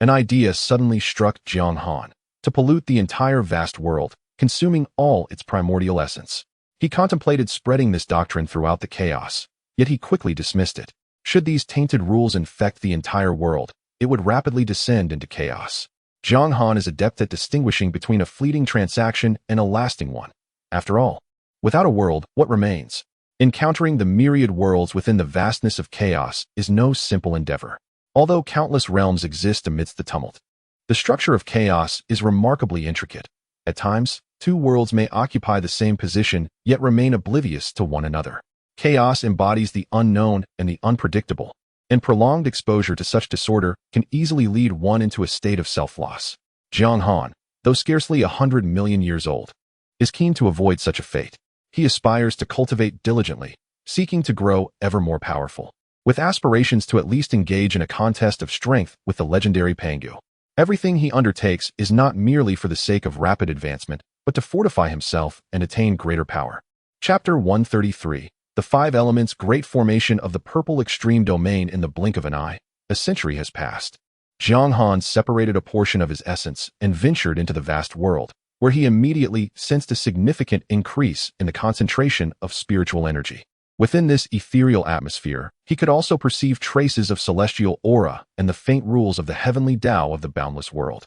An idea suddenly struck Jiang Han: to pollute the entire vast world, consuming all its primordial essence. He contemplated spreading this doctrine throughout the chaos, yet he quickly dismissed it. Should these tainted rules infect the entire world, it would rapidly descend into chaos. Jiang Han is adept at distinguishing between a fleeting transaction and a lasting one. After all, without a world, what remains? Encountering the myriad worlds within the vastness of chaos is no simple endeavor. Although countless realms exist amidst the tumult, the structure of chaos is remarkably intricate. At times, two worlds may occupy the same position, yet remain oblivious to one another. Chaos embodies the unknown and the unpredictable, and prolonged exposure to such disorder can easily lead one into a state of self-loss. Jiang Han, though scarcely 100 million years old, is keen to avoid such a fate. He aspires to cultivate diligently, seeking to grow ever more powerful, with aspirations to at least engage in a contest of strength with the legendary Pangu. Everything he undertakes is not merely for the sake of rapid advancement, but to fortify himself and attain greater power. Chapter 133. The Five Elements. Great formation of the purple extreme domain. In the blink of an eye, a century has passed. Jiang Han separated a portion of his essence and ventured into the vast world, where he immediately sensed a significant increase in the concentration of spiritual energy. Within this ethereal atmosphere, he could also perceive traces of celestial aura and the faint rules of the heavenly Tao of the boundless world.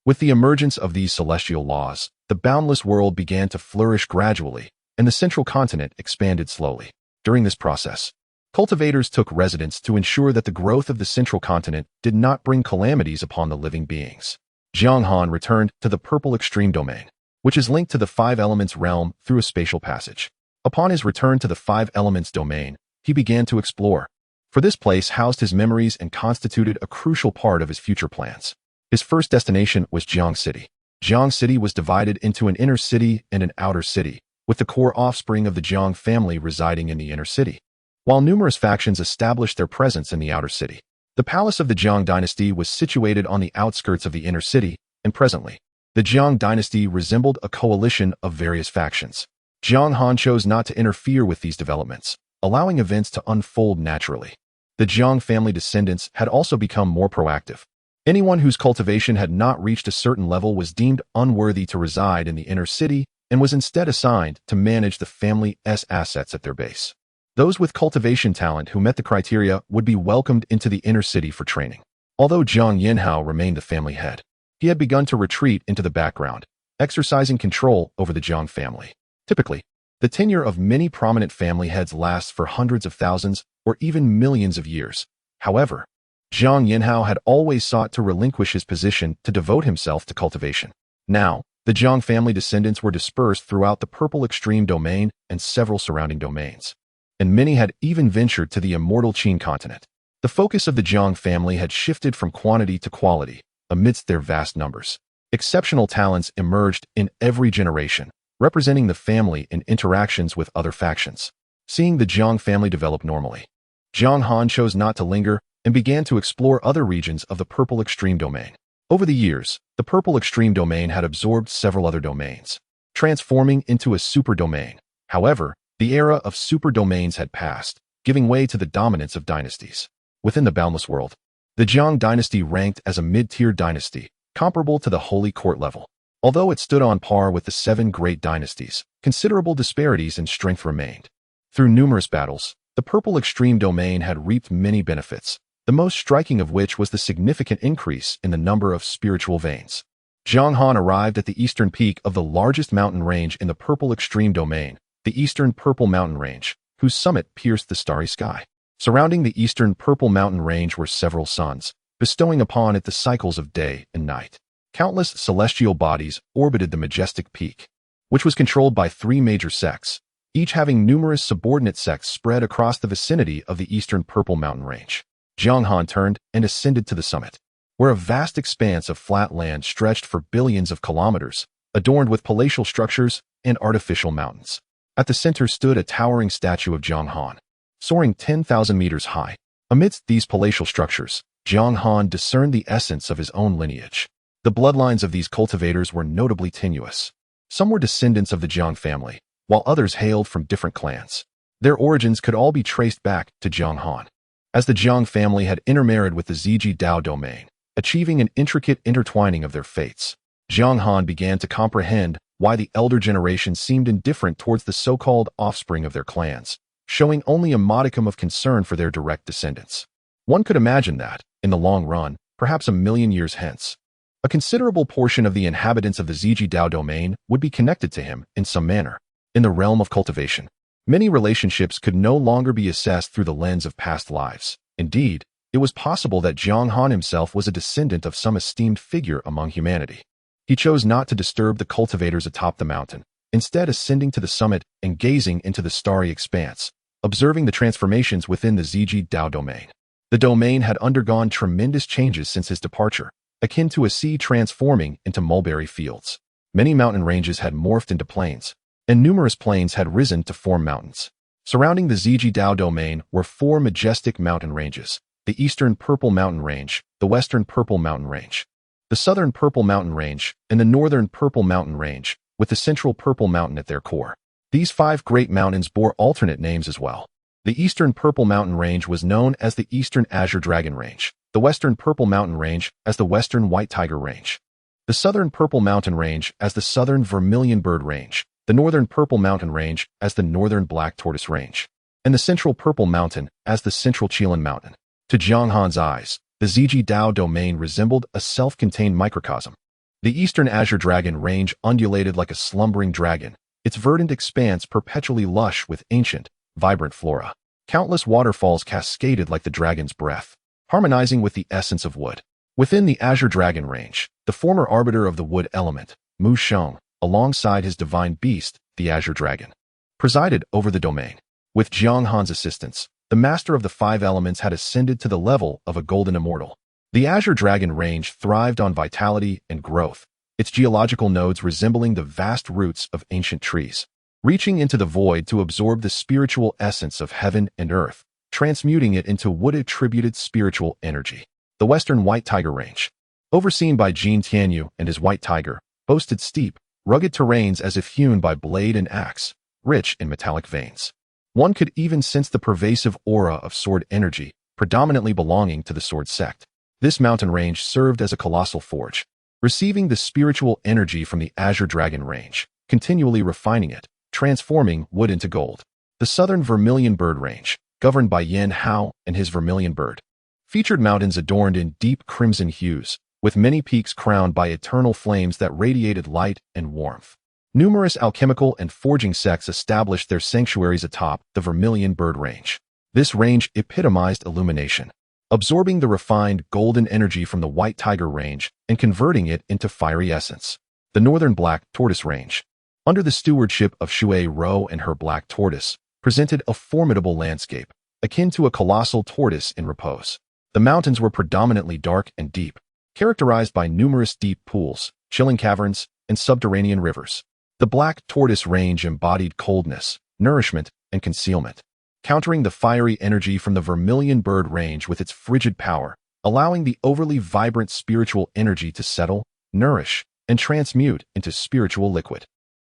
With the emergence of these celestial laws, the boundless world began to flourish gradually, and the central continent expanded slowly. During this process, cultivators took residence to ensure that the growth of the central continent did not bring calamities upon the living beings. Jiang Han returned to the purple extreme domain, which is linked to the Five Elements realm through a spatial passage. Upon his return to the Five Elements domain, he began to explore, for this place housed his memories and constituted a crucial part of his future plans. His first destination was Jiang City. Jiang City was divided into an inner city and an outer city, with the core offspring of the Jiang family residing in the inner city, while numerous factions established their presence in the outer city. The palace of the Jiang dynasty was situated on the outskirts of the inner city, and presently, the Jiang dynasty resembled a coalition of various factions. Jiang Han chose not to interfere with these developments, allowing events to unfold naturally. The Jiang family descendants had also become more proactive. Anyone whose cultivation had not reached a certain level was deemed unworthy to reside in the inner city and was instead assigned to manage the family's assets at their base. Those with cultivation talent who met the criteria would be welcomed into the inner city for training. Although Jiang Yanhao remained the family head, he had begun to retreat into the background, exercising control over the Jiang family. Typically, the tenure of many prominent family heads lasts for hundreds of thousands or even millions of years. However, Jiang Yanhao had always sought to relinquish his position to devote himself to cultivation. Now, the Jiang family descendants were dispersed throughout the purple extreme domain and several surrounding domains, and many had even ventured to the immortal Qin continent. The focus of the Jiang family had shifted from quantity to quality amidst their vast numbers. Exceptional talents emerged in every generation, representing the family in interactions with other factions. Seeing the Jiang family develop normally, Jiang Han chose not to linger and began to explore other regions of the purple extreme domain. Over the years, the purple extreme domain had absorbed several other domains, transforming into a super domain. However, the era of super domains had passed, giving way to the dominance of dynasties. Within the boundless world, the Jiang dynasty ranked as a mid-tier dynasty, comparable to the Holy Court level. Although it stood on par with the seven great dynasties, considerable disparities in strength remained. Through numerous battles, the purple extreme domain had reaped many benefits, the most striking of which was the significant increase in the number of spiritual veins. Jiang Han arrived at the eastern peak of the largest mountain range in the purple extreme domain, the Eastern Purple Mountain Range, whose summit pierced the starry sky. Surrounding the Eastern Purple Mountain Range were several suns, bestowing upon it the cycles of day and night. Countless celestial bodies orbited the majestic peak, which was controlled by three major sects, each having numerous subordinate sects spread across the vicinity of the Eastern Purple Mountain Range. Jiang Han turned and ascended to the summit, where a vast expanse of flat land stretched for billions of kilometers, adorned with palatial structures and artificial mountains. At the center stood a towering statue of Jiang Han, soaring 10,000 meters high. Amidst these palatial structures, Jiang Han discerned the essence of his own lineage. The bloodlines of these cultivators were notably tenuous. Some were descendants of the Jiang family, while others hailed from different clans. Their origins could all be traced back to Jiang Han, as the Jiang family had intermarried with the Ziji Dao domain, achieving an intricate intertwining of their fates. Jiang Han began to comprehend why the elder generation seemed indifferent towards the so-called offspring of their clans, showing only a modicum of concern for their direct descendants. One could imagine that, in the long run, perhaps a million years hence, a considerable portion of the inhabitants of the Ziji Dao domain would be connected to him in some manner. In the realm of cultivation, many relationships could no longer be assessed through the lens of past lives. Indeed, it was possible that Jiang Han himself was a descendant of some esteemed figure among humanity. He chose not to disturb the cultivators atop the mountain, instead ascending to the summit and gazing into the starry expanse, observing the transformations within the Ziji Dao domain. The domain had undergone tremendous changes since his departure, akin to a sea transforming into mulberry fields. Many mountain ranges had morphed into plains, and numerous plains had risen to form mountains. Surrounding the Ziji Dao domain were 4 majestic mountain ranges: the Eastern Purple Mountain Range, the Western Purple Mountain Range, the Southern Purple Mountain Range, and the Northern Purple Mountain Range, with the Central Purple Mountain at their core. These 5 great mountains bore alternate names as well. The Eastern Purple Mountain Range was known as the Eastern Azure Dragon Range, the Western Purple Mountain Range as the Western White Tiger Range, the Southern Purple Mountain Range as the Southern Vermilion Bird Range, the Northern Purple Mountain Range as the Northern Black Tortoise Range, and the Central Purple Mountain as the Central Qilin Mountain. To Jiang Han's eyes, the Ziji Dao domain resembled a self-contained microcosm. The Eastern Azure Dragon Range undulated like a slumbering dragon, its verdant expanse perpetually lush with ancient, vibrant flora. Countless waterfalls cascaded like the dragon's breath, harmonizing with the essence of wood. Within the Azure Dragon Range, the former arbiter of the wood element, Mu Sheng, alongside his divine beast, the Azure Dragon, presided over the domain. With Jiang Han's assistance, the master of the 5 elements had ascended to the level of a golden immortal. The Azure Dragon Range thrived on vitality and growth, its geological nodes resembling the vast roots of ancient trees, reaching into the void to absorb the spiritual essence of heaven and earth, transmuting it into wood-attributed spiritual energy. The Western White Tiger Range, overseen by Jin Tianyu and his white tiger, boasted steep, rugged terrains as if hewn by blade and axe, rich in metallic veins. One could even sense the pervasive aura of sword energy, predominantly belonging to the sword sect. This mountain range served as a colossal forge, receiving the spiritual energy from the Azure Dragon Range, continually refining it, transforming wood into gold. The Southern Vermilion Bird Range, governed by Yan Hao and his vermilion bird, featured mountains adorned in deep crimson hues, with many peaks crowned by eternal flames that radiated light and warmth. Numerous alchemical and forging sects established their sanctuaries atop the Vermilion Bird Range. This range epitomized illumination, absorbing the refined golden energy from the White Tiger Range and converting it into fiery essence. The Northern Black Tortoise Range, under the stewardship of Shui Ro and her black tortoise, presented a formidable landscape, akin to a colossal tortoise in repose. The mountains were predominantly dark and deep, characterized by numerous deep pools, chilling caverns, and subterranean rivers. The Black Tortoise Range embodied coldness, nourishment, and concealment, countering the fiery energy from the Vermilion Bird Range with its frigid power, allowing the overly vibrant spiritual energy to settle, nourish, and transmute into spiritual liquid.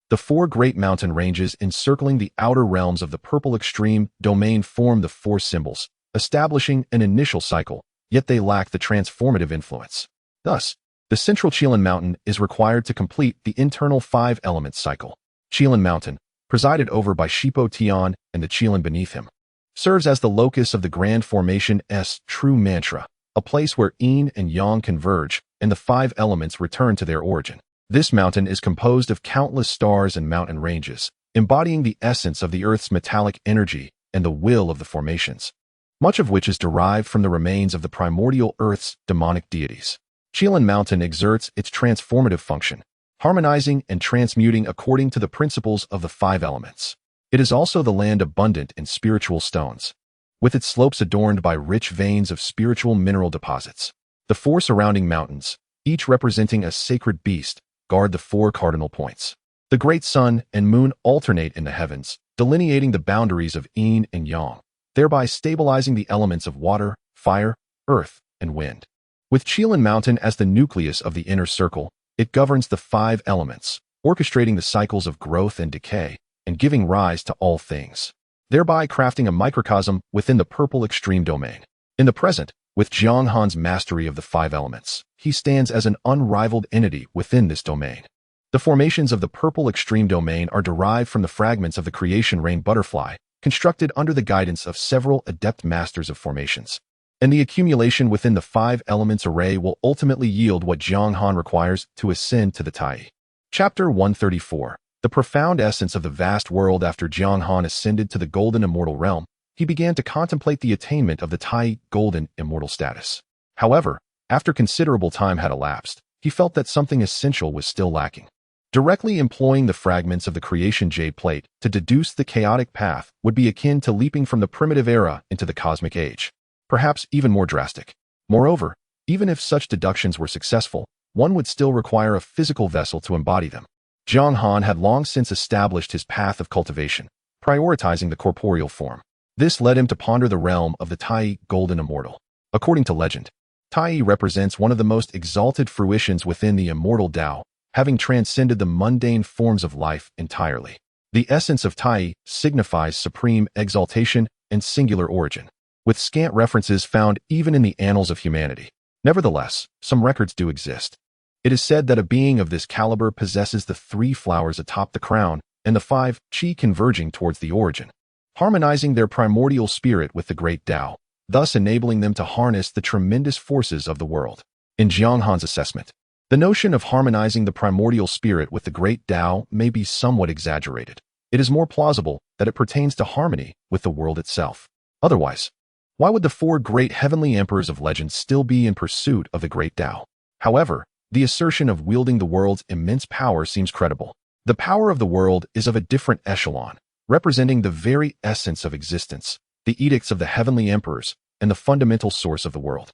The 4 great mountain ranges encircling the outer realms of the Purple Extreme domain form the 4 symbols, establishing an initial cycle, yet they lack the transformative influence. Thus, the Central Qilin Mountain is required to complete the internal 5-element cycle. Qilin Mountain, presided over by Shipo Tian and the Qilin beneath him, serves as the locus of the Grand Formation's true mantra, a place where yin and yang converge and the 5 elements return to their origin. This mountain is composed of countless stars and mountain ranges, embodying the essence of the Earth's metallic energy and the will of the formations, much of which is derived from the remains of the primordial Earth's demonic deities. Qilin Mountain exerts its transformative function, harmonizing and transmuting according to the principles of the 5 elements. It is also the land abundant in spiritual stones, with its slopes adorned by rich veins of spiritual mineral deposits. The 4 surrounding mountains, each representing a sacred beast, guard the 4 cardinal points. The great sun and moon alternate in the heavens, delineating the boundaries of yin and yang, thereby stabilizing the elements of water, fire, earth, and wind. With Qilin Mountain as the nucleus of the inner circle, it governs the 5 elements, orchestrating the cycles of growth and decay, and giving rise to all things, thereby crafting a microcosm within the Purple Extreme domain. In the present, with Jiang Han's mastery of the 5 elements, he stands as an unrivaled entity within this domain. The formations of the Purple Extreme domain are derived from the fragments of the creation rain butterfly, constructed under the guidance of several adept masters of formations. And the accumulation within the 5 elements array will ultimately yield what Jiang Han requires to ascend to the Tai. Chapter 134. The profound essence of the vast world. After Jiang Han ascended to the golden immortal realm, he began to contemplate the attainment of the Tai golden immortal status. However, after considerable time had elapsed, he felt that something essential was still lacking. Directly employing the fragments of the creation jade plate to deduce the chaotic path would be akin to leaping from the primitive era into the cosmic age, perhaps even more drastic. Moreover, even if such deductions were successful, one would still require a physical vessel to embody them. Jiang Han had long since established his path of cultivation, prioritizing the corporeal form. This led him to ponder the realm of the Tai Golden Immortal. According to legend, Tai represents one of the most exalted fruitions within the immortal Tao, having transcended the mundane forms of life entirely. The essence of Tai signifies supreme exaltation and singular origin, with scant references found even in the annals of humanity. Nevertheless, some records do exist. It is said that a being of this caliber possesses the 3 flowers atop the crown and the 5 qi converging towards the origin, harmonizing their primordial spirit with the great Tao, thus enabling them to harness the tremendous forces of the world. In Jiang Han's assessment, the notion of harmonizing the primordial spirit with the great Tao may be somewhat exaggerated. It is more plausible that it pertains to harmony with the world itself. Otherwise, why would the 4 great heavenly emperors of legend still be in pursuit of the great Tao? However, the assertion of wielding the world's immense power seems credible. The power of the world is of a different echelon, representing the very essence of existence, the edicts of the heavenly emperors, and the fundamental source of the world.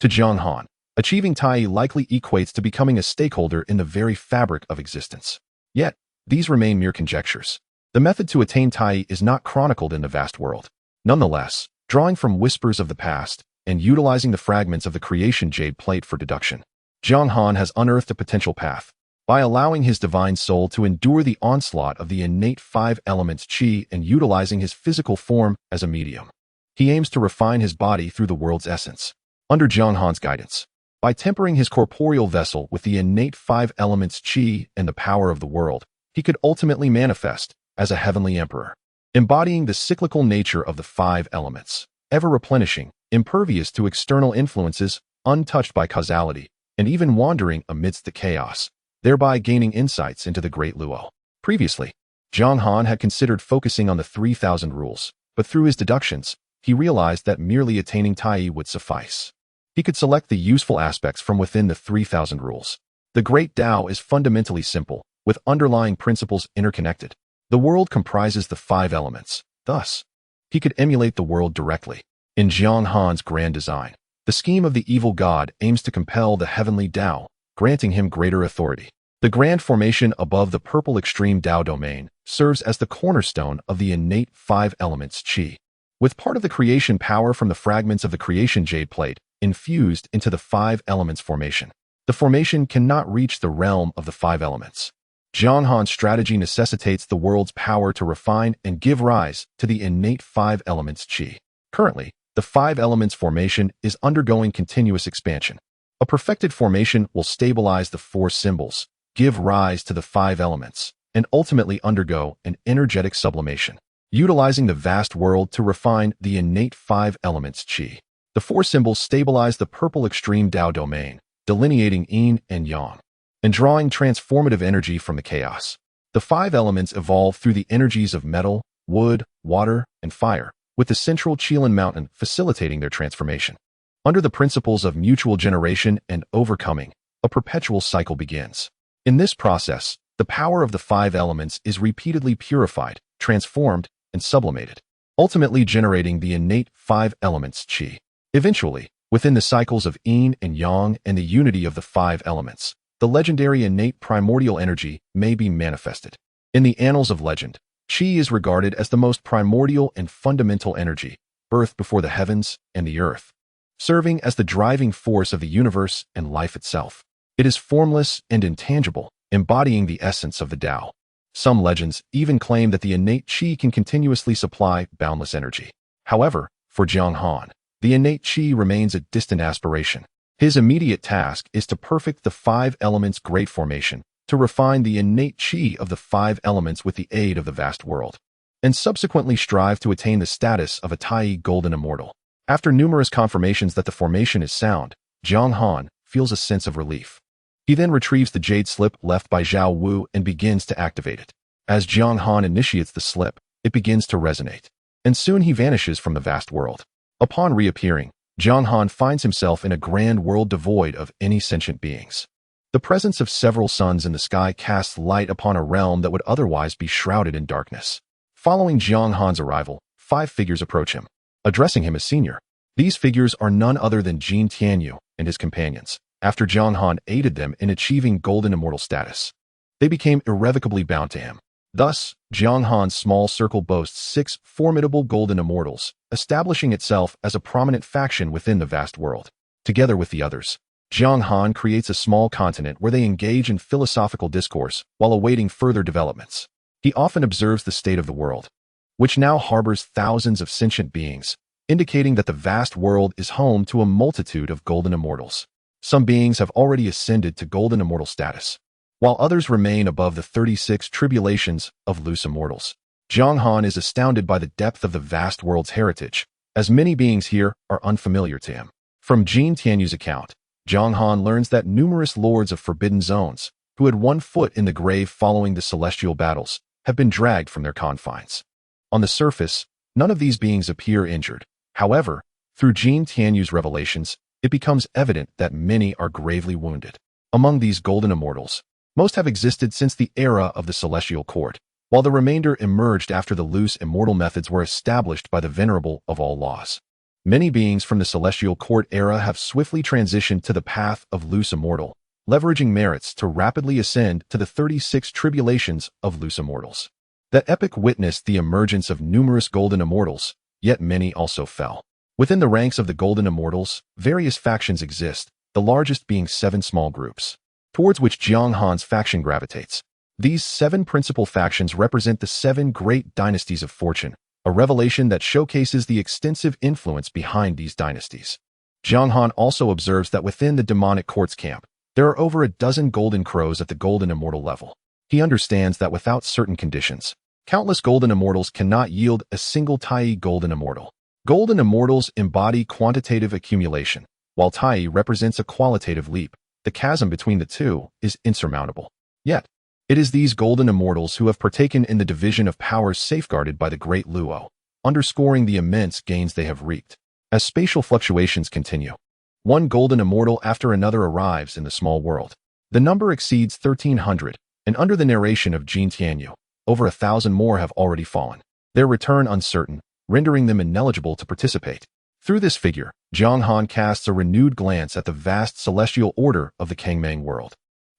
To Jiang Han, achieving Tai likely equates to becoming a stakeholder in the very fabric of existence. Yet, these remain mere conjectures. The method to attain Tai is not chronicled in the vast world. Nonetheless, drawing from whispers of the past and utilizing the fragments of the creation jade plate for deduction, Jiang Han has unearthed a potential path. By allowing his divine soul to endure the onslaught of the innate 5 elements qi and utilizing his physical form as a medium, he aims to refine his body through the world's essence. Under Jiang Han's guidance, by tempering his corporeal vessel with the innate 5 elements qi and the power of the world, he could ultimately manifest as a heavenly emperor, embodying the cyclical nature of the 5 elements, ever replenishing, impervious to external influences, untouched by causality, and even wandering amidst the chaos, thereby gaining insights into the great Luo. Previously, Jiang Han had considered focusing on the 3,000 rules, but through his deductions, he realized that merely attaining Tai would suffice. He could select the useful aspects from within the 3,000 rules. The great Tao is fundamentally simple, with underlying principles interconnected. The world comprises the 5 elements. Thus, he could emulate the world directly. In Jiang Han's grand design, the scheme of the evil god aims to compel the heavenly Tao, granting him greater authority. The grand formation above the purple extreme Tao domain serves as the cornerstone of the innate 5 elements qi, with part of the creation power from the fragments of the creation jade plate infused into the 5 elements formation. The formation cannot reach the realm of the 5 elements. Jiang Han's strategy necessitates the world's power to refine and give rise to the innate 5 elements qi. Currently, the 5 elements formation is undergoing continuous expansion. A perfected formation will stabilize the 4 symbols, give rise to the 5 elements, and ultimately undergo an energetic sublimation, utilizing the vast world to refine the innate 5 elements qi. The 4 symbols stabilize the purple extreme Tao domain, delineating yin and yang, and drawing transformative energy from the chaos. The 5 elements evolve through the energies of metal, wood, water, and fire, with the central Qilin mountain facilitating their transformation. Under the principles of mutual generation and overcoming, a perpetual cycle begins. In this process, the power of the 5 elements is repeatedly purified, transformed, and sublimated, ultimately generating the innate 5 elements qi. Eventually, within the cycles of yin and yang and the unity of the 5 elements, the legendary innate primordial energy may be manifested. In the annals of legend, qi is regarded as the most primordial and fundamental energy, birthed before the heavens and the earth, serving as the driving force of the universe and life itself. It is formless and intangible, embodying the essence of the Tao. Some legends even claim that the innate qi can continuously supply boundless energy. However, for Jiang Han, the innate qi remains a distant aspiration. His immediate task is to perfect the 5 elements great formation, to refine the innate qi of the 5 elements with the aid of the vast world, and subsequently strive to attain the status of a Tai Golden Immortal. After numerous confirmations that the formation is sound, Jiang Han feels a sense of relief. He then retrieves the jade slip left by Zhao Wu and begins to activate it. As Jiang Han initiates the slip, it begins to resonate, and soon he vanishes from the vast world. Upon reappearing, Jiang Han finds himself in a grand world devoid of any sentient beings. The presence of several suns in the sky casts light upon a realm that would otherwise be shrouded in darkness. Following Jiang Han's arrival, 5 figures approach him, addressing him as senior. These figures are none other than Jin Tianyu and his companions. After Jiang Han aided them in achieving golden immortal status, they became irrevocably bound to him. Thus, Jiang Han's small circle boasts 6 formidable golden immortals, establishing itself as a prominent faction within the vast world. Together with the others, Jiang Han creates a small continent where they engage in philosophical discourse while awaiting further developments. He often observes the state of the world, which now harbors thousands of sentient beings, indicating that the vast world is home to a multitude of golden immortals. Some beings have already ascended to golden immortal status, while others remain above the 36 tribulations of loose immortals. Jiang Han is astounded by the depth of the vast world's heritage, as many beings here are unfamiliar to him. From Jin Tianyu's account, Jiang Han learns that numerous lords of forbidden zones, who had one foot in the grave following the celestial battles, have been dragged from their confines. On the surface, none of these beings appear injured. However, through Jin Tianyu's revelations, it becomes evident that many are gravely wounded. Among these golden immortals, most have existed since the era of the celestial court, while the remainder emerged after the loose immortal methods were established by the venerable of all laws. Many beings from the celestial court era have swiftly transitioned to the path of loose immortal, leveraging merits to rapidly ascend to the 36 tribulations of loose immortals. That epic witnessed the emergence of numerous golden immortals, yet many also fell. Within the ranks of the golden immortals, various factions exist, the largest being 7 small groups, towards which Jiang Han's faction gravitates. These 7 principal factions represent the 7 great dynasties of fortune, a revelation that showcases the extensive influence behind these dynasties. Jiang Han also observes that within the demonic court's camp, there are over a dozen golden crows at the golden immortal level. He understands that without certain conditions, countless golden immortals cannot yield a single Tai golden immortal. Golden immortals embody quantitative accumulation, while Tai represents a qualitative leap. The chasm between the two is insurmountable. Yet, it is these golden immortals who have partaken in the division of powers safeguarded by the great Luo, underscoring the immense gains they have reaped. As spatial fluctuations continue, one golden immortal after another arrives in the small world. The number exceeds 1,300, and under the narration of Jin Tianyu, over 1,000 more have already fallen, their return uncertain, rendering them ineligible to participate. Through this figure, Jiang Han casts a renewed glance at the vast celestial order of the Kangmang world.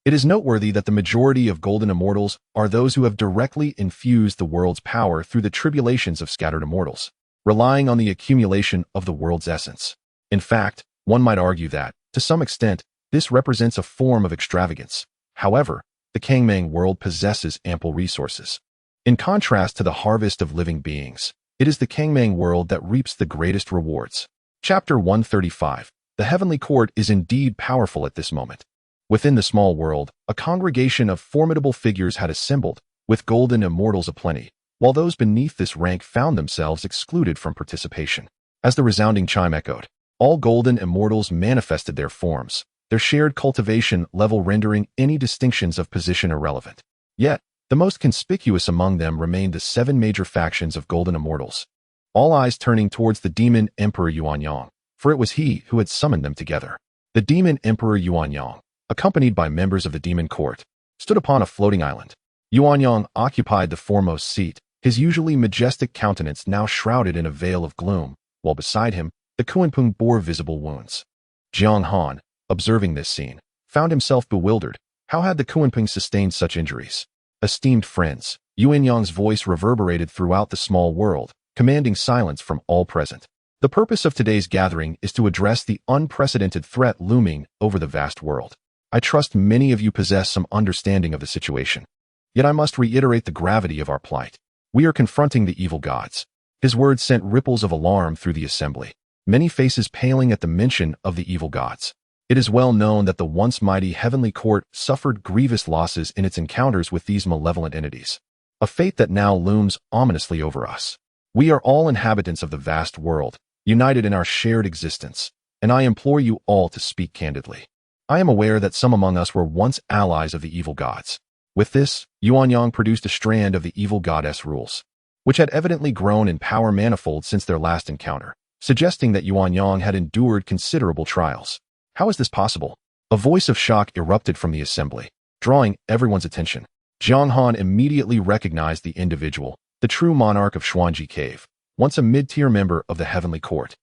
It is noteworthy that the majority of golden immortals are those who have directly infused the world's power through the tribulations of scattered immortals, relying on the accumulation of the world's essence. In fact, one might argue that, to some extent, this represents a form of extravagance. However, the Kangmang world possesses ample resources. In contrast to the harvest of living beings, it is the Kangmang world that reaps the greatest rewards. Chapter 135. The heavenly court is indeed powerful at this moment. Within the small world, a congregation of formidable figures had assembled, with golden immortals aplenty, while those beneath this rank found themselves excluded from participation. As the resounding chime echoed, all golden immortals manifested their forms, their shared cultivation level rendering any distinctions of position irrelevant. Yet, the most conspicuous among them remained the 7 major factions of golden immortals, all eyes turning towards the demon Emperor Yuanyang, for it was he who had summoned them together. The demon Emperor Yuanyang, accompanied by members of the demon court, stood upon a floating island. Yuanyang occupied the foremost seat, his usually majestic countenance now shrouded in a veil of gloom, while beside him, the Kunpeng bore visible wounds. Jiang Han, observing this scene, found himself bewildered. How had the Kunpeng sustained such injuries? Esteemed friends, Yuanyang's voice reverberated throughout the small world, commanding silence from all present. The purpose of today's gathering is to address the unprecedented threat looming over the vast world. I trust many of you possess some understanding of the situation. Yet I must reiterate the gravity of our plight. We are confronting the evil gods. His words sent ripples of alarm through the assembly, many faces paling at the mention of the evil gods. It is well known that the once mighty heavenly court suffered grievous losses in its encounters with these malevolent entities, a fate that now looms ominously over us. We are all inhabitants of the vast world, united in our shared existence, and I implore you all to speak candidly. I am aware that some among us were once allies of the evil gods. With this, Yuanyang produced a strand of the evil goddess rules, which had evidently grown in power manifold since their last encounter, suggesting that Yuanyang had endured considerable trials. How is this possible? A voice of shock erupted from the assembly, drawing everyone's attention. Jiang Han immediately recognized the individual, the true monarch of Chuanji Cave, once a mid-tier member of the Heavenly Court,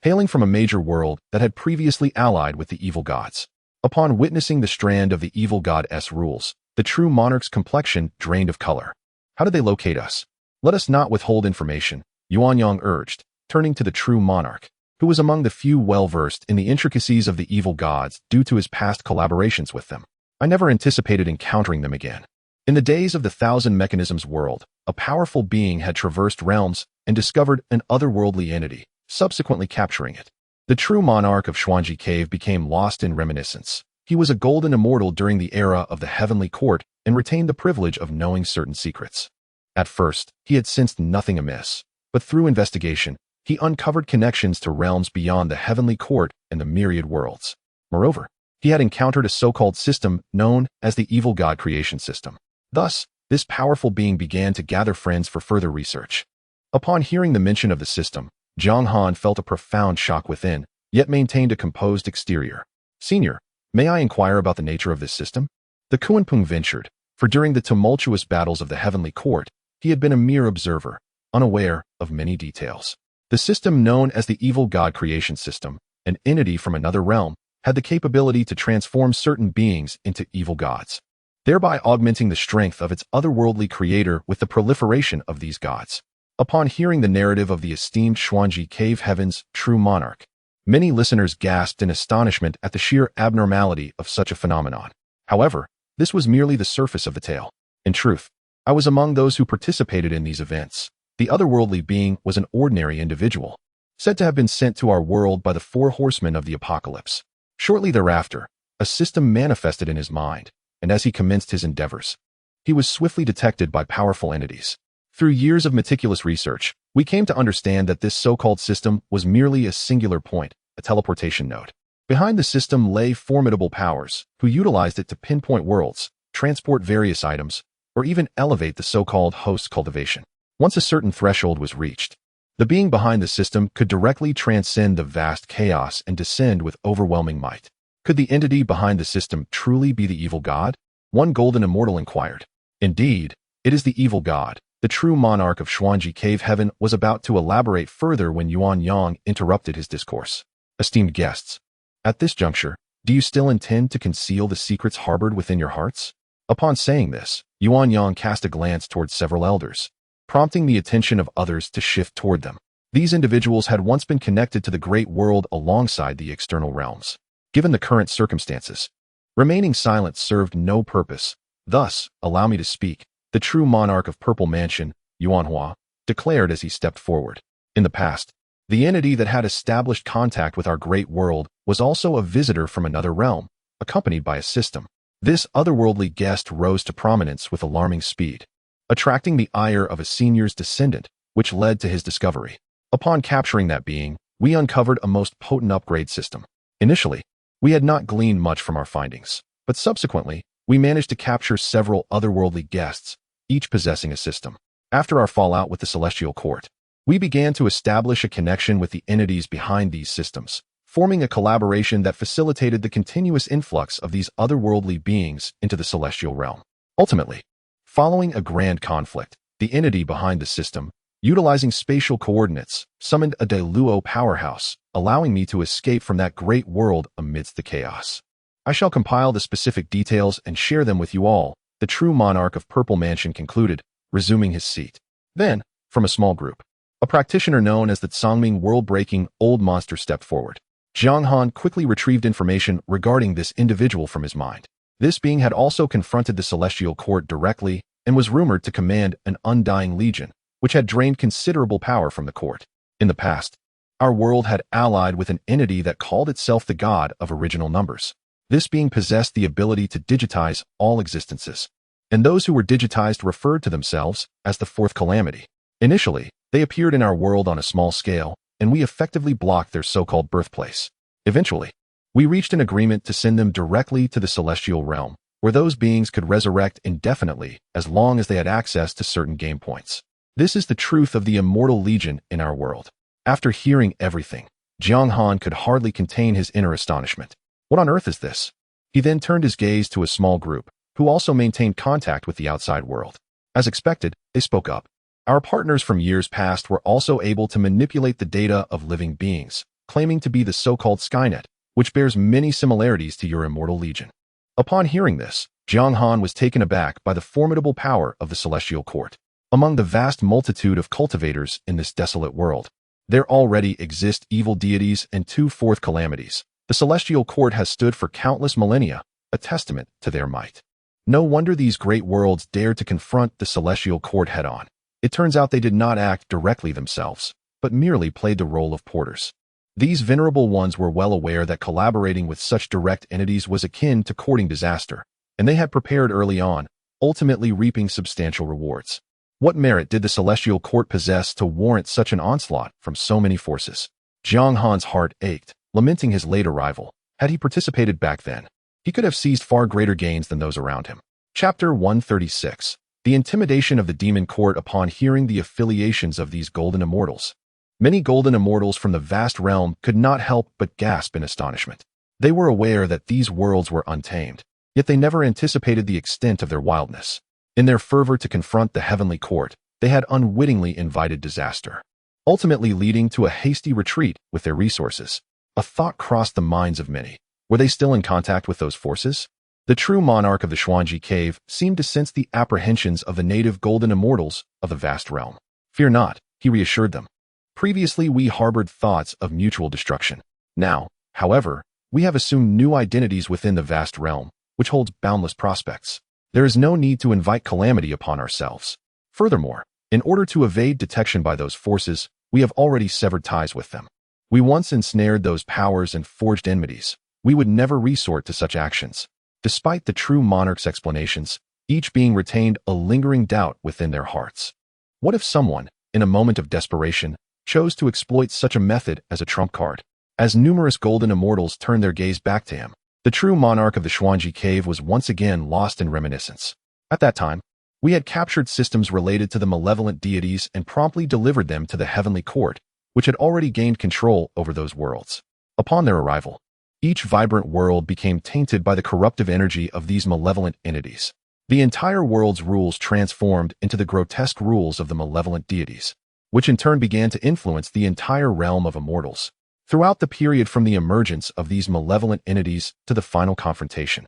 hailing from a major world that had previously allied with the evil gods. Upon witnessing the strand of the evil god's rules, the true monarch's complexion drained of color. How did they locate us? Let us not withhold information, Yuanyang urged, turning to the true monarch, who was among the few well-versed in the intricacies of the evil gods due to his past collaborations with them. I never anticipated encountering them again. In the days of the Thousand Mechanisms world, a powerful being had traversed realms and discovered an otherworldly entity, subsequently capturing it. The true monarch of Chuanji Cave became lost in reminiscence. He was a golden immortal during the era of the Heavenly Court and retained the privilege of knowing certain secrets. At first, he had sensed nothing amiss, but through investigation, he uncovered connections to realms beyond the Heavenly Court and the myriad worlds. Moreover, he had encountered a so-called system known as the Evil God Creation System. Thus, this powerful being began to gather friends for further research. Upon hearing the mention of the system, Jiang Han felt a profound shock within, yet maintained a composed exterior. Senior, may I inquire about the nature of this system? The Kuanpung ventured, for during the tumultuous battles of the Heavenly Court, he had been a mere observer, unaware of many details. The system known as the Evil God Creation System, an entity from another realm, had the capability to transform certain beings into evil gods, thereby augmenting the strength of its otherworldly creator with the proliferation of these gods. Upon hearing the narrative of the esteemed Chuanji Cave Heaven's true monarch, many listeners gasped in astonishment at the sheer abnormality of such a phenomenon. However, this was merely the surface of the tale. In truth, I was among those who participated in these events. The otherworldly being was an ordinary individual, said to have been sent to our world by the four horsemen of the apocalypse. Shortly thereafter, a system manifested in his mind, and as he commenced his endeavors, he was swiftly detected by powerful entities. Through years of meticulous research, we came to understand that this so-called system was merely a singular point, a teleportation node. Behind the system lay formidable powers, who utilized it to pinpoint worlds, transport various items, or even elevate the so-called host cultivation. Once a certain threshold was reached, the being behind the system could directly transcend the vast chaos and descend with overwhelming might. Could the entity behind the system truly be the evil god? One golden immortal inquired. Indeed, it is the evil god. The true monarch of Chuanji Cave Heaven was about to elaborate further when Yuanyang interrupted his discourse. Esteemed guests, at this juncture, do you still intend to conceal the secrets harbored within your hearts? Upon saying this, Yuanyang cast a glance towards several elders, prompting the attention of others to shift toward them. These individuals had once been connected to the great world alongside the external realms. Given the current circumstances, remaining silent served no purpose. Thus, allow me to speak. The true monarch of Purple Mansion, Yuanhua, declared as he stepped forward. In the past, the entity that had established contact with our great world was also a visitor from another realm, accompanied by a system. This otherworldly guest rose to prominence with alarming speed, attracting the ire of a senior's descendant, which led to his discovery. Upon capturing that being, we uncovered a most potent upgrade system. Initially, we had not gleaned much from our findings, but subsequently, we managed to capture several otherworldly guests, each possessing a system. After our fallout with the Celestial Court, we began to establish a connection with the entities behind these systems, forming a collaboration that facilitated the continuous influx of these otherworldly beings into the Celestial Realm. Ultimately, following a grand conflict, the entity behind the system, utilizing spatial coordinates, summoned a Deluo powerhouse, allowing me to escape from that great world amidst the chaos. I shall compile the specific details and share them with you all, the true monarch of Purple Mansion concluded, resuming his seat. Then, from a small group, a practitioner known as the Tsangming world-breaking old monster stepped forward. Jiang Han quickly retrieved information regarding this individual from his mind. This being had also confronted the Celestial Court directly and was rumored to command an undying legion, which had drained considerable power from the court. In the past, our world had allied with an entity that called itself the god of original numbers. This being possessed the ability to digitize all existences, and those who were digitized referred to themselves as the Fourth Calamity. Initially, they appeared in our world on a small scale, and we effectively blocked their so-called birthplace. Eventually, we reached an agreement to send them directly to the Celestial Realm, where those beings could resurrect indefinitely as long as they had access to certain game points. This is the truth of the Immortal Legion in our world. After hearing everything, Jiang Han could hardly contain his inner astonishment. What on earth is this? He then turned his gaze to a small group, who also maintained contact with the outside world. As expected, they spoke up. Our partners from years past were also able to manipulate the data of living beings, claiming to be the so-called Skynet, which bears many similarities to your Immortal Legion. Upon hearing this, Jiang Han was taken aback by the formidable power of the Celestial Court. Among the vast multitude of cultivators in this desolate world, there already exist evil deities and two fourth calamities. The Celestial Court has stood for countless millennia, a testament to their might. No wonder these great worlds dared to confront the Celestial Court head-on. It turns out they did not act directly themselves, but merely played the role of porters. These venerable ones were well aware that collaborating with such direct entities was akin to courting disaster, and they had prepared early on, ultimately reaping substantial rewards. What merit did the Celestial Court possess to warrant such an onslaught from so many forces? Jiang Han's heart ached, lamenting his late arrival. Had he participated back then, he could have seized far greater gains than those around him. Chapter 136. The intimidation of the Demon Court upon hearing the affiliations of these golden immortals. Many golden immortals from the vast realm could not help but gasp in astonishment. They were aware that these worlds were untamed, yet they never anticipated the extent of their wildness. In their fervor to confront the heavenly court, they had unwittingly invited disaster, ultimately leading to a hasty retreat with their resources. A thought crossed the minds of many. Were they still in contact with those forces? The true monarch of the Xuanji Cave seemed to sense the apprehensions of the native golden immortals of the vast realm. Fear not, he reassured them. Previously, we harbored thoughts of mutual destruction. Now, however, we have assumed new identities within the vast realm, which holds boundless prospects. There is no need to invite calamity upon ourselves. Furthermore, in order to evade detection by those forces, we have already severed ties with them. We once ensnared those powers and forged enmities. We would never resort to such actions. Despite the true monarch's explanations, each being retained a lingering doubt within their hearts. What if someone, in a moment of desperation, chose to exploit such a method as a trump card? As numerous golden immortals turned their gaze back to him, the true monarch of the Xuanji Cave was once again lost in reminiscence. At that time, we had captured systems related to the malevolent deities and promptly delivered them to the heavenly court, which had already gained control over those worlds. Upon their arrival, each vibrant world became tainted by the corruptive energy of these malevolent entities. The entire world's rules transformed into the grotesque rules of the malevolent deities, which in turn began to influence the entire realm of immortals. Throughout the period from the emergence of these malevolent entities to the final confrontation,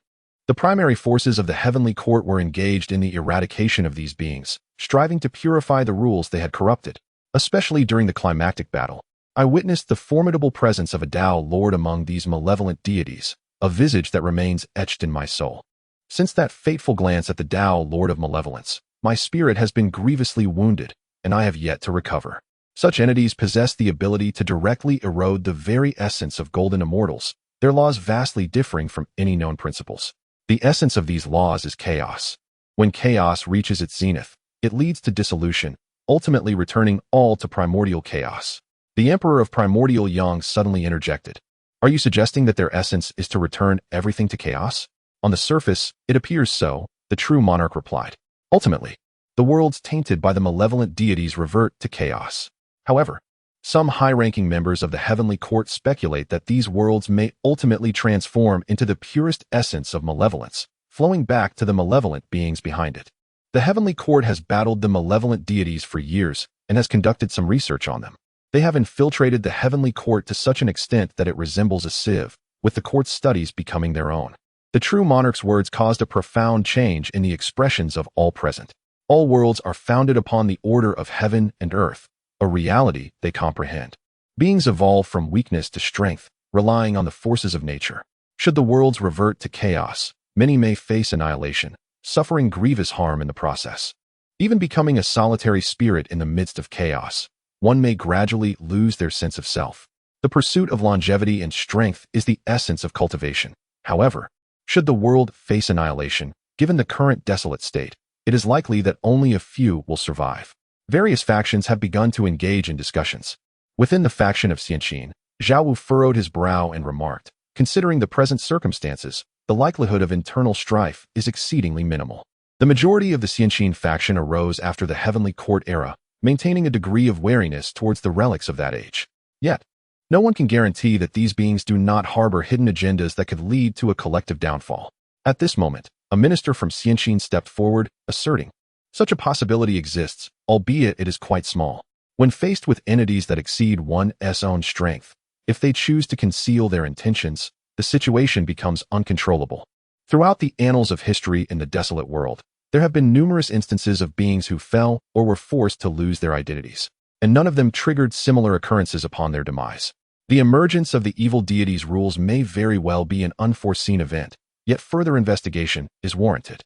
the primary forces of the heavenly court were engaged in the eradication of these beings, striving to purify the rules they had corrupted. Especially during the climactic battle, I witnessed the formidable presence of a Tao Lord among these malevolent deities, a visage that remains etched in my soul. Since that fateful glance at the Tao Lord of Malevolence, my spirit has been grievously wounded, and I have yet to recover. Such entities possess the ability to directly erode the very essence of golden immortals, their laws vastly differing from any known principles. The essence of these laws is chaos. When chaos reaches its zenith, it leads to dissolution, ultimately returning all to primordial chaos. The Emperor of Primordial Yang suddenly interjected. Are you suggesting that their essence is to return everything to chaos? On the surface, it appears so, the true monarch replied. Ultimately, the worlds tainted by the malevolent deities revert to chaos. However, some high-ranking members of the heavenly court speculate that these worlds may ultimately transform into the purest essence of malevolence, flowing back to the malevolent beings behind it. The heavenly court has battled the malevolent deities for years and has conducted some research on them. They have infiltrated the heavenly court to such an extent that it resembles a sieve, with the court's studies becoming their own. The true monarch's words caused a profound change in the expressions of all present. All worlds are founded upon the order of heaven and earth, a reality they comprehend. Beings evolve from weakness to strength, relying on the forces of nature. Should the worlds revert to chaos, many may face annihilation, suffering grievous harm in the process. Even becoming a solitary spirit in the midst of chaos, one may gradually lose their sense of self. The pursuit of longevity and strength is the essence of cultivation. However, should the world face annihilation, given the current desolate state, it is likely that only a few will survive. Various factions have begun to engage in discussions. Within the faction of Xianqin, Zhao Wu furrowed his brow and remarked, considering the present circumstances, the likelihood of internal strife is exceedingly minimal. The majority of the Xianqin faction arose after the Heavenly Court era, maintaining a degree of wariness towards the relics of that age. Yet, No one can guarantee that these beings do not harbor hidden agendas that could lead to a collective downfall. At this moment, a minister from Xianxin stepped forward, asserting, such a possibility exists, albeit it is quite small. When faced with entities that exceed one's own strength, if they choose to conceal their intentions, the situation becomes uncontrollable. Throughout the annals of history in the desolate world, there have been numerous instances of beings who fell or were forced to lose their identities, and none of them triggered similar occurrences upon their demise. The emergence of the evil deity's rules may very well be an unforeseen event, yet further investigation is warranted.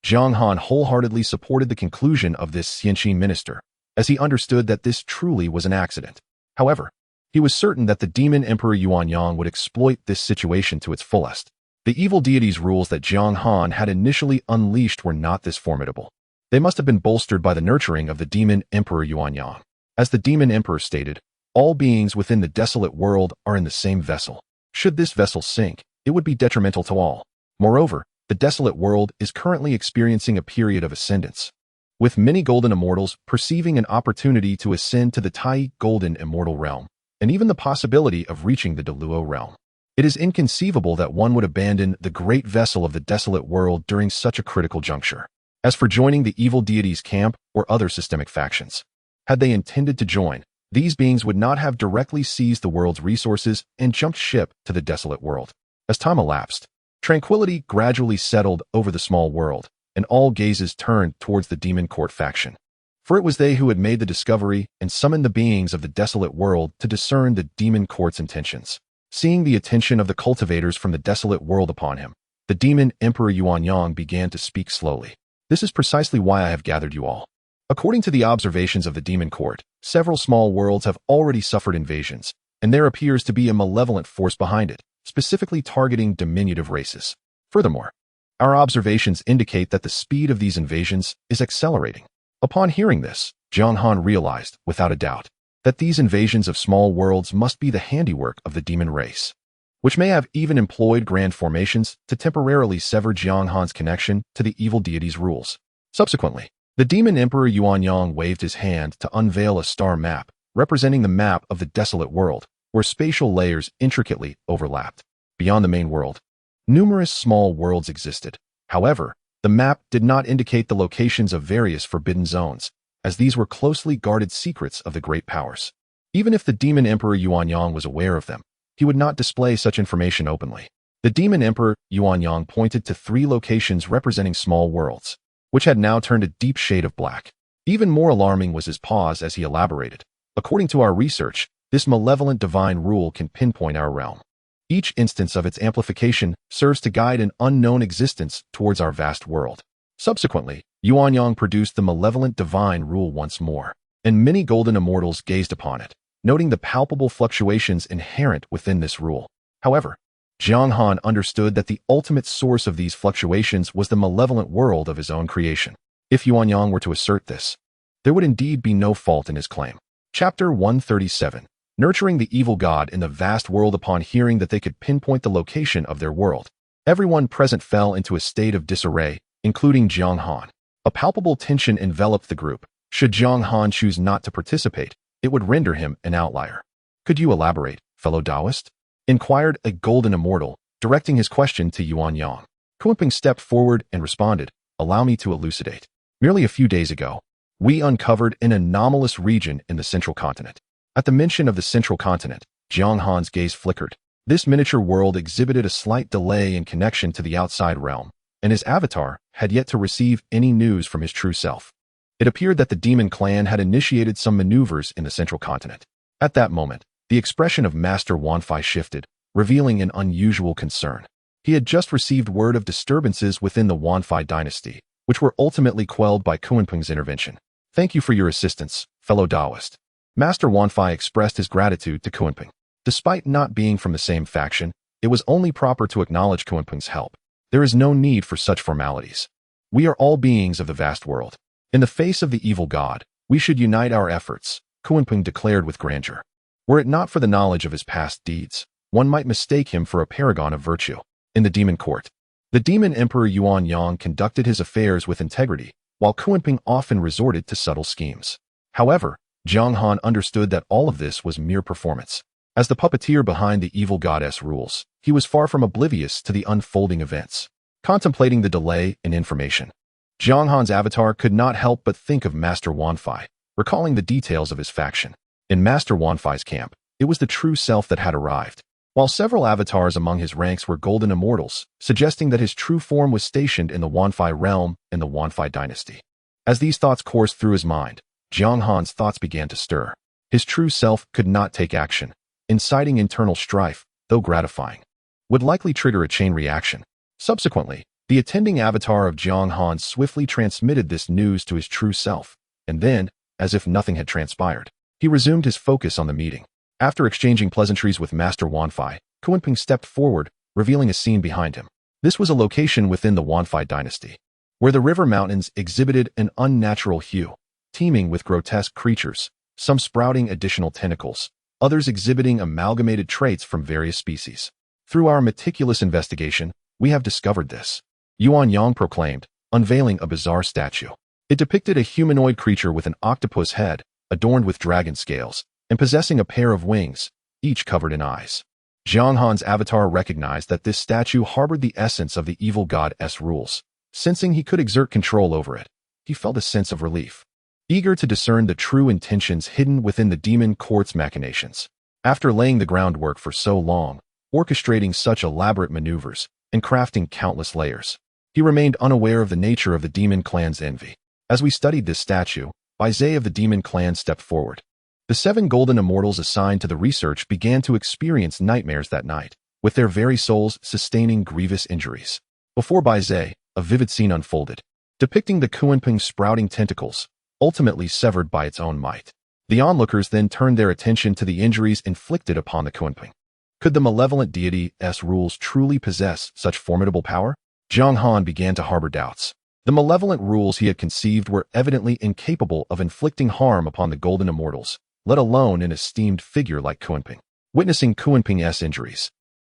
Jiang Han wholeheartedly supported the conclusion of this Xianxin minister, as he understood that this truly was an accident. However, he was certain that the demon emperor Yuanyang would exploit this situation to its fullest. The evil deity's rules that Jiang Han had initially unleashed were not this formidable. They must have been bolstered by the nurturing of the demon emperor Yuanyang. As the demon emperor stated, all beings within the desolate world are in the same vessel. Should this vessel sink, it would be detrimental to all. Moreover, the desolate world is currently experiencing a period of ascendance, with many golden immortals perceiving an opportunity to ascend to the Tai golden immortal realm, and even the possibility of reaching the Deluo realm. It is inconceivable that one would abandon the great vessel of the desolate world during such a critical juncture. As for joining the evil deity's camp or other systemic factions, had they intended to join, these beings would not have directly seized the world's resources and jumped ship to the desolate world. As time elapsed, tranquility gradually settled over the small world, and all gazes turned towards the demon court faction. For it was they who had made the discovery and summoned the beings of the desolate world to discern the demon court's intentions. Seeing the attention of the cultivators from the desolate world upon him, the demon emperor Yuanyang began to speak slowly. This is precisely why I have gathered you all. According to the observations of the demon court, several small worlds have already suffered invasions, and there appears to be a malevolent force behind it, specifically targeting diminutive races. Furthermore, our observations indicate that the speed of these invasions is accelerating. Upon hearing this, Jiang Han realized, without a doubt, that these invasions of small worlds must be the handiwork of the demon race, which may have even employed grand formations to temporarily sever Jiang Han's connection to the evil deity's rules. Subsequently, the demon emperor Yuanyang waved his hand to unveil a star map, representing the map of the desolate world, where spatial layers intricately overlapped. Beyond the main world, numerous small worlds existed. However, the map did not indicate the locations of various forbidden zones, as these were closely guarded secrets of the great powers. Even if the demon emperor Yuanyang was aware of them, he would not display such information openly. The demon emperor Yuanyang pointed to 3 locations representing small worlds, which had now turned a deep shade of black. Even more alarming was his pause as he elaborated. According to our research, this malevolent divine rule can pinpoint our realm. Each instance of its amplification serves to guide an unknown existence towards our vast world. Subsequently, Yuanyang produced the malevolent divine rule once more, and many golden immortals gazed upon it, noting the palpable fluctuations inherent within this rule. However, Jiang Han understood that the ultimate source of these fluctuations was the malevolent world of his own creation. If Yuanyang were to assert this, there would indeed be no fault in his claim. Chapter 137. Nurturing the evil god in the vast world. Upon hearing that they could pinpoint the location of their world, everyone present fell into a state of disarray, including Jiang Han. A palpable tension enveloped the group. Should Jiang Han choose not to participate, it would render him an outlier. Could you elaborate, fellow Taoist? Inquired a golden immortal, directing his question to Yuanyang. Kunping stepped forward and responded, allow me to elucidate. Merely a few days ago, we uncovered an anomalous region in the central continent. At the mention of the central continent, Jiang Han's gaze flickered. This miniature world exhibited a slight delay in connection to the outside realm, and his avatar had yet to receive any news from his true self. It appeared that the demon clan had initiated some maneuvers in the central continent. At that moment, the expression of Master Wanfei shifted, revealing an unusual concern. He had just received word of disturbances within the Wanfei dynasty, which were ultimately quelled by Kunping's intervention. Thank you for your assistance, fellow Taoist. Master Wanfei expressed his gratitude to Kunping. Despite not being from the same faction, it was only proper to acknowledge Kunping's help. There is no need for such formalities. We are all beings of the vast world. In the face of the evil god, we should unite our efforts, Kunping declared with grandeur. Were it not for the knowledge of his past deeds, one might mistake him for a paragon of virtue. In the demon court, the demon emperor Yuanyang conducted his affairs with integrity, while Kunping often resorted to subtle schemes. However, Jiang Han understood that all of this was mere performance. As the puppeteer behind the evil goddess rules, he was far from oblivious to the unfolding events. Contemplating the delay in information, Jiang Han's avatar could not help but think of Master Wanfei, recalling the details of his faction. In Master Wanfei's camp, it was the true self that had arrived, while several avatars among his ranks were golden immortals, suggesting that his true form was stationed in the Wanfei realm in the Wanfei dynasty. As these thoughts coursed through his mind, Jiang Han's thoughts began to stir. His true self could not take action, inciting internal strife, though gratifying, would likely trigger a chain reaction. Subsequently, the attending avatar of Jiang Han swiftly transmitted this news to his true self, and then, as if nothing had transpired, he resumed his focus on the meeting. After exchanging pleasantries with Master Wanfei, Kunping stepped forward, revealing a scene behind him. This was a location within the Wanfei dynasty, where the river mountains exhibited an unnatural hue, teeming with grotesque creatures, some sprouting additional tentacles, others exhibiting amalgamated traits from various species. Through our meticulous investigation, we have discovered this, Yuan Yang proclaimed, unveiling a bizarre statue. It depicted a humanoid creature with an octopus head, adorned with dragon scales, and possessing a pair of wings, each covered in eyes. Jiang Han's avatar recognized that this statue harbored the essence of the evil goddess rules. Sensing he could exert control over it, he felt a sense of relief, eager to discern the true intentions hidden within the demon court's machinations. After laying the groundwork for so long, orchestrating such elaborate maneuvers, and crafting countless layers, he remained unaware of the nature of the demon clan's envy. As we studied this statue, Baizhe of the demon clan stepped forward. The 7 golden immortals assigned to the research began to experience nightmares that night, with their very souls sustaining grievous injuries. Before Baizhe, a vivid scene unfolded, depicting the Kunping sprouting tentacles, ultimately severed by its own might. The onlookers then turned their attention to the injuries inflicted upon the Kunping. Could the malevolent deity's rules truly possess such formidable power? Jiang Han began to harbor doubts. The malevolent rules he had conceived were evidently incapable of inflicting harm upon the golden immortals, let alone an esteemed figure like Kunping. Witnessing Kunping's injuries,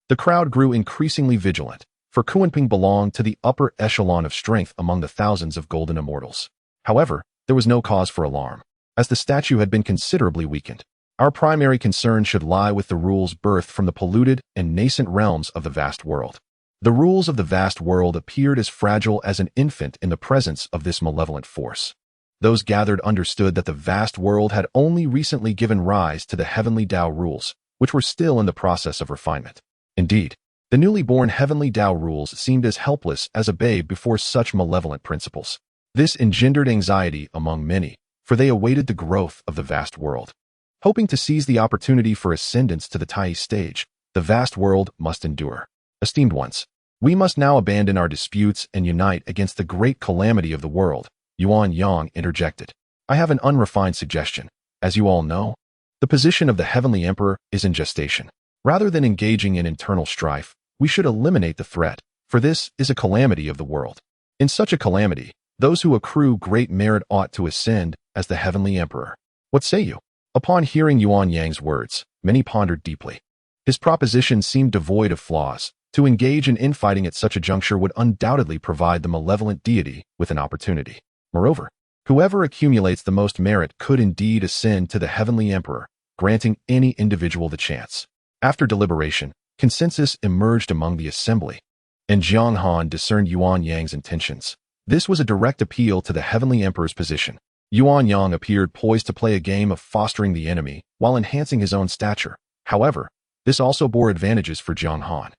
the crowd grew increasingly vigilant, for Kunping belonged to the upper echelon of strength among the thousands of golden immortals. However, there was no cause for alarm, as the statue had been considerably weakened. Our primary concern should lie with the rules birthed from the polluted and nascent realms of the vast world. The rules of the vast world appeared as fragile as an infant in the presence of this malevolent force. Those gathered understood that the vast world had only recently given rise to the heavenly Tao rules, which were still in the process of refinement. Indeed, the newly born heavenly Tao rules seemed as helpless as a babe before such malevolent principles. This engendered anxiety among many, for they awaited the growth of the vast world. Hoping to seize the opportunity for ascendance to the Tai stage, the vast world must endure. Esteemed ones, we must now abandon our disputes and unite against the great calamity of the world, Yuan Yang interjected. I have an unrefined suggestion. As you all know, the position of the Heavenly Emperor is in gestation. Rather than engaging in internal strife, we should eliminate the threat, for this is a calamity of the world. In such a calamity, those who accrue great merit ought to ascend as the Heavenly Emperor. What say you? Upon hearing Yuan Yang's words, many pondered deeply. His proposition seemed devoid of flaws. To engage in infighting at such a juncture would undoubtedly provide the malevolent deity with an opportunity. Moreover, whoever accumulates the most merit could indeed ascend to the Heavenly Emperor, granting any individual the chance. After deliberation, consensus emerged among the assembly, and Jiang Han discerned Yuan Yang's intentions. This was a direct appeal to the Heavenly Emperor's position. Yuan Yang appeared poised to play a game of fostering the enemy while enhancing his own stature. However, this also bore advantages for Jiang Han,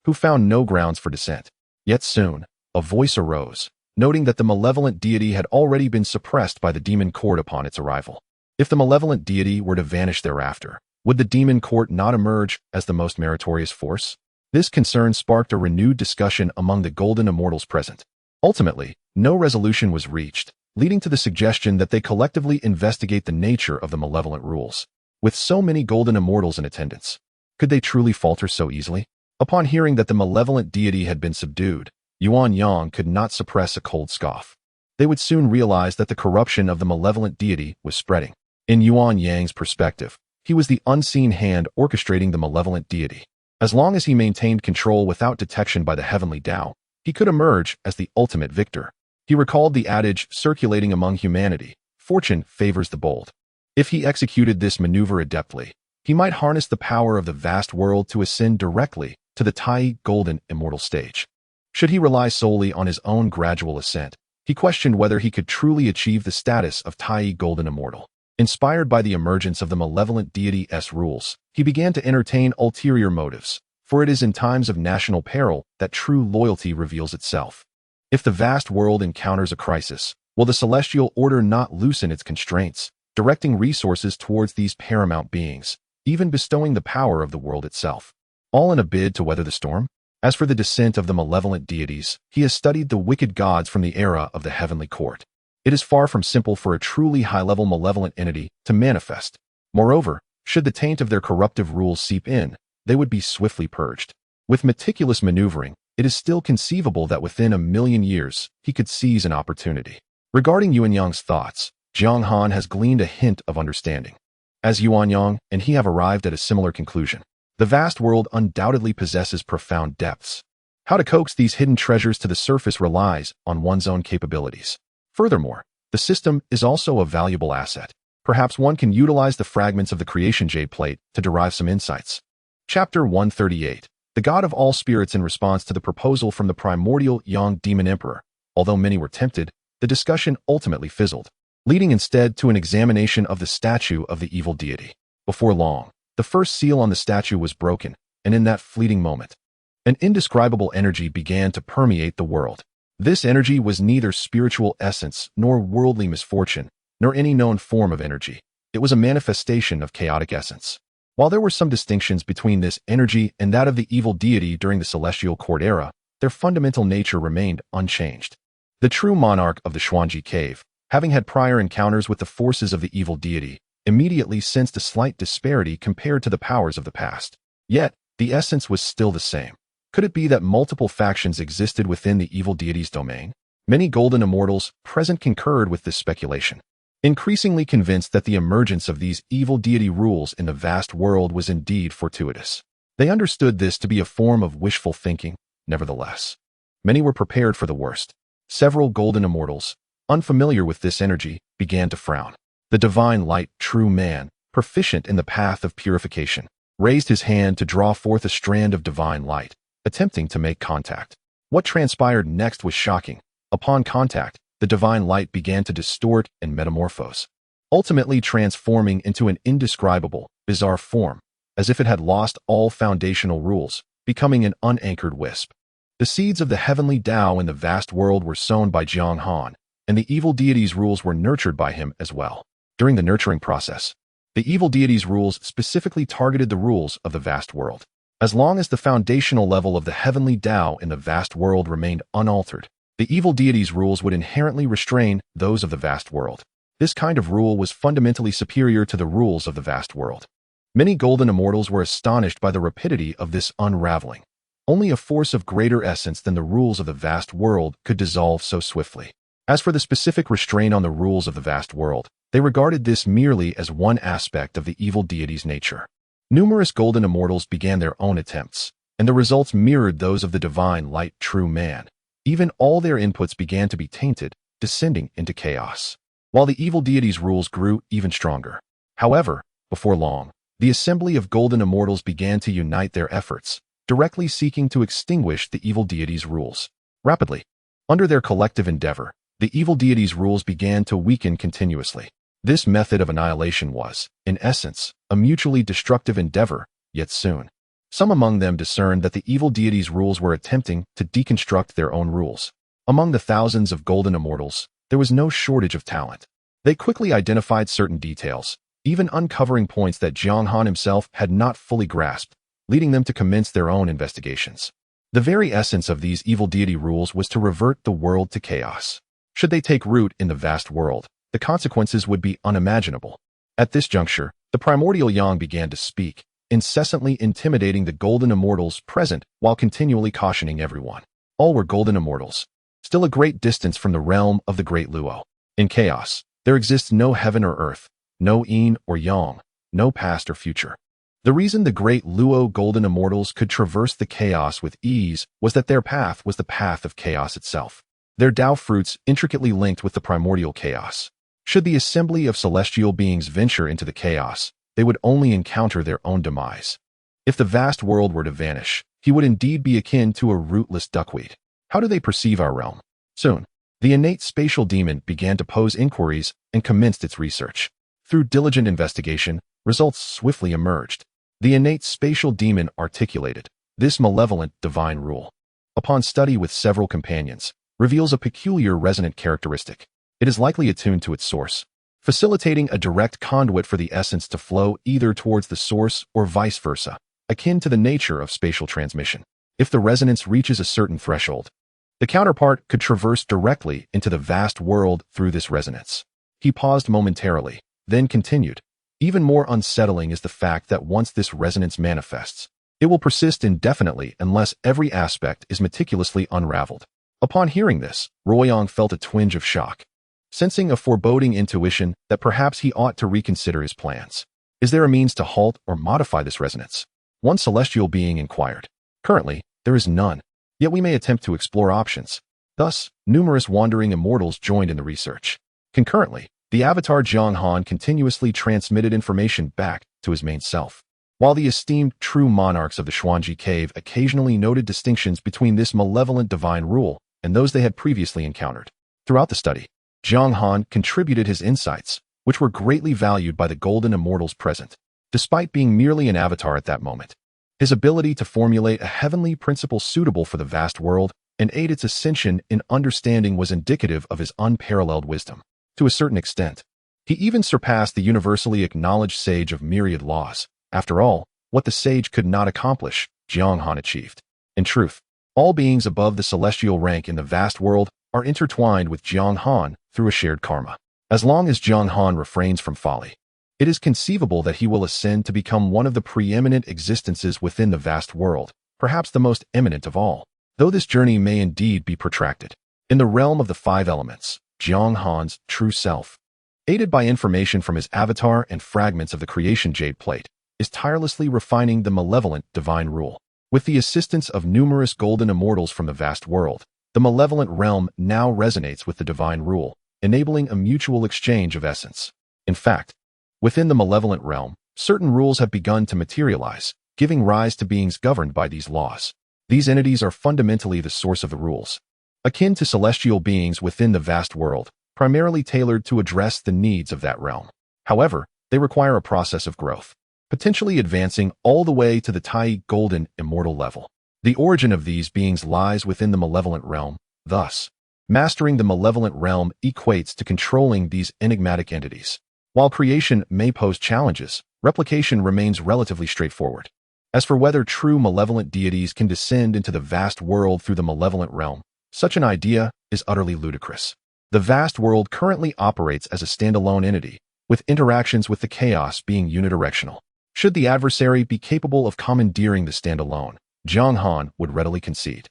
who found no grounds for dissent. Yet soon, a voice arose, noting that the malevolent deity had already been suppressed by the demon court upon its arrival. If the malevolent deity were to vanish thereafter, would the demon court not emerge as the most meritorious force? This concern sparked a renewed discussion among the golden immortals present. Ultimately, no resolution was reached, leading to the suggestion that they collectively investigate the nature of the malevolent rules. With so many golden immortals in attendance, could they truly falter so easily? Upon hearing that the malevolent deity had been subdued, Yuan Yang could not suppress a cold scoff. They would soon realize that the corruption of the malevolent deity was spreading. In Yuan Yang's perspective, he was the unseen hand orchestrating the malevolent deity. As long as he maintained control without detection by the heavenly Tao, he could emerge as the ultimate victor. He recalled the adage circulating among humanity, fortune favors the bold. If he executed this maneuver adeptly, he might harness the power of the vast world to ascend directly to the Tai Golden Immortal stage. Should he rely solely on his own gradual ascent, he questioned whether he could truly achieve the status of Tai Golden Immortal. Inspired by the emergence of the malevolent deity's rules, he began to entertain ulterior motives, for it is in times of national peril that true loyalty reveals itself. If the vast world encounters a crisis, will the celestial order not loosen its constraints, directing resources towards these paramount beings, even bestowing the power of the world itself, all in a bid to weather the storm? As for the descent of the malevolent deities, he has studied the wicked gods from the era of the heavenly court. It is far from simple for a truly high-level malevolent entity to manifest. Moreover, should the taint of their corruptive rules seep in, they would be swiftly purged. With meticulous maneuvering, it is still conceivable that within 1,000,000 years, he could seize an opportunity. Regarding Yuanyang's thoughts, Jiang Han has gleaned a hint of understanding. As Yuanyang and he have arrived at a similar conclusion. The vast world undoubtedly possesses profound depths. How to coax these hidden treasures to the surface relies on one's own capabilities. Furthermore, the system is also a valuable asset. Perhaps one can utilize the fragments of the Creation Jade Plate to derive some insights. Chapter 138. The God of all spirits. In response to the proposal from the primordial Yang Demon Emperor, although many were tempted, the discussion ultimately fizzled, leading instead to an examination of the statue of the evil deity. Before long, the first seal on the statue was broken, and in that fleeting moment, an indescribable energy began to permeate the world. This energy was neither spiritual essence nor worldly misfortune, nor any known form of energy. It was a manifestation of chaotic essence. While there were some distinctions between this energy and that of the evil deity during the celestial court era, their fundamental nature remained unchanged. The true monarch of the Xuanji cave, having had prior encounters with the forces of the evil deity, immediately sensed a slight disparity compared to the powers of the past. Yet, the essence was still the same. Could it be that multiple factions existed within the evil deity's domain? Many golden immortals present concurred with this speculation, increasingly convinced that the emergence of these evil deity rules in the vast world was indeed fortuitous. They understood this to be a form of wishful thinking. Nevertheless, many were prepared for the worst. Several golden immortals, unfamiliar with this energy, began to frown. The divine light, true man, proficient in the path of purification, raised his hand to draw forth a strand of divine light, attempting to make contact. What transpired next was shocking. Upon contact, the divine light began to distort and metamorphose, ultimately transforming into an indescribable, bizarre form, as if it had lost all foundational rules, becoming an unanchored wisp. The seeds of the heavenly Tao in the vast world were sown by Jiang Han, and the evil deity's rules were nurtured by him as well. During the nurturing process, the evil deity's rules specifically targeted the rules of the vast world. As long as the foundational level of the heavenly Tao in the vast world remained unaltered, the evil deity's rules would inherently restrain those of the vast world. This kind of rule was fundamentally superior to the rules of the vast world. Many golden immortals were astonished by the rapidity of this unraveling. Only a force of greater essence than the rules of the vast world could dissolve so swiftly. As for the specific restraint on the rules of the vast world, they regarded this merely as one aspect of the evil deity's nature. Numerous golden immortals began their own attempts, and the results mirrored those of the divine light true man. Even all their inputs began to be tainted, descending into chaos, while the evil deity's rules grew even stronger. However, before long, the assembly of golden immortals began to unite their efforts, directly seeking to extinguish the evil deity's rules. Rapidly, under their collective endeavor, the evil deity's rules began to weaken continuously. This method of annihilation was, in essence, a mutually destructive endeavor, yet soon, some among them discerned that the evil deity's rules were attempting to deconstruct their own rules. Among the thousands of golden immortals, there was no shortage of talent. They quickly identified certain details, even uncovering points that Jiang Han himself had not fully grasped, leading them to commence their own investigations. The very essence of these evil deity rules was to revert the world to chaos. Should they take root in the vast world, the consequences would be unimaginable. At this juncture, the primordial Yang began to speak, incessantly intimidating the golden immortals present while continually cautioning everyone. All were golden immortals, still a great distance from the realm of the great Luo. In chaos, there exists no heaven or earth, no yin or yang, no past or future. The reason the great Luo golden immortals could traverse the chaos with ease was that their path was the path of chaos itself. Their Tao fruits intricately linked with the primordial chaos. Should the assembly of celestial beings venture into the chaos, they would only encounter their own demise. If the vast world were to vanish, he would indeed be akin to a rootless duckweed. How do they perceive our realm? Soon, the innate spatial demon began to pose inquiries and commenced its research. Through diligent investigation, results swiftly emerged. The innate spatial demon articulated this malevolent divine rule. Upon study with several companions, reveals a peculiar resonant characteristic. It is likely attuned to its source, facilitating a direct conduit for the essence to flow either towards the source or vice versa, akin to the nature of spatial transmission. If the resonance reaches a certain threshold, the counterpart could traverse directly into the vast world through this resonance. He paused momentarily, then continued. Even more unsettling is the fact that once this resonance manifests, it will persist indefinitely unless every aspect is meticulously unraveled. Upon hearing this, Royong felt a twinge of shock, sensing a foreboding intuition that perhaps he ought to reconsider his plans. Is there a means to halt or modify this resonance? One celestial being inquired. Currently, there is none, yet we may attempt to explore options. Thus, numerous wandering immortals joined in the research. Concurrently, the avatar Jiang Han continuously transmitted information back to his main self. While the esteemed true monarchs of the Xuanji cave occasionally noted distinctions between this malevolent divine rule and those they had previously encountered. Throughout the study, Jiang Han contributed his insights, which were greatly valued by the golden immortals present. Despite being merely an avatar at that moment, his ability to formulate a heavenly principle suitable for the vast world and aid its ascension in understanding was indicative of his unparalleled wisdom. To a certain extent, he even surpassed the universally acknowledged sage of myriad laws. After all, what the sage could not accomplish, Jiang Han achieved. In truth, all beings above the celestial rank in the vast world are intertwined with Jiang Han through a shared karma. As long as Jiang Han refrains from folly, it is conceivable that he will ascend to become one of the preeminent existences within the vast world, perhaps the most eminent of all, though this journey may indeed be protracted. In the realm of the five elements, Jiang Han's true self, aided by information from his avatar and fragments of the creation jade plate, is tirelessly refining the malevolent divine rule. With the assistance of numerous golden immortals from the vast world, the malevolent realm now resonates with the divine rule, enabling a mutual exchange of essence. In fact, within the malevolent realm, certain rules have begun to materialize, giving rise to beings governed by these laws. These entities are fundamentally the source of the rules, akin to celestial beings within the vast world, primarily tailored to address the needs of that realm. However, they require a process of growth, potentially advancing all the way to the Tai Golden Immortal level. The origin of these beings lies within the malevolent realm. Thus, mastering the malevolent realm equates to controlling these enigmatic entities. While creation may pose challenges, replication remains relatively straightforward. As for whether true malevolent deities can descend into the vast world through the malevolent realm, such an idea is utterly ludicrous. The vast world currently operates as a standalone entity, with interactions with the chaos being unidirectional. Should the adversary be capable of commandeering the standalone, Jiang Han would readily concede.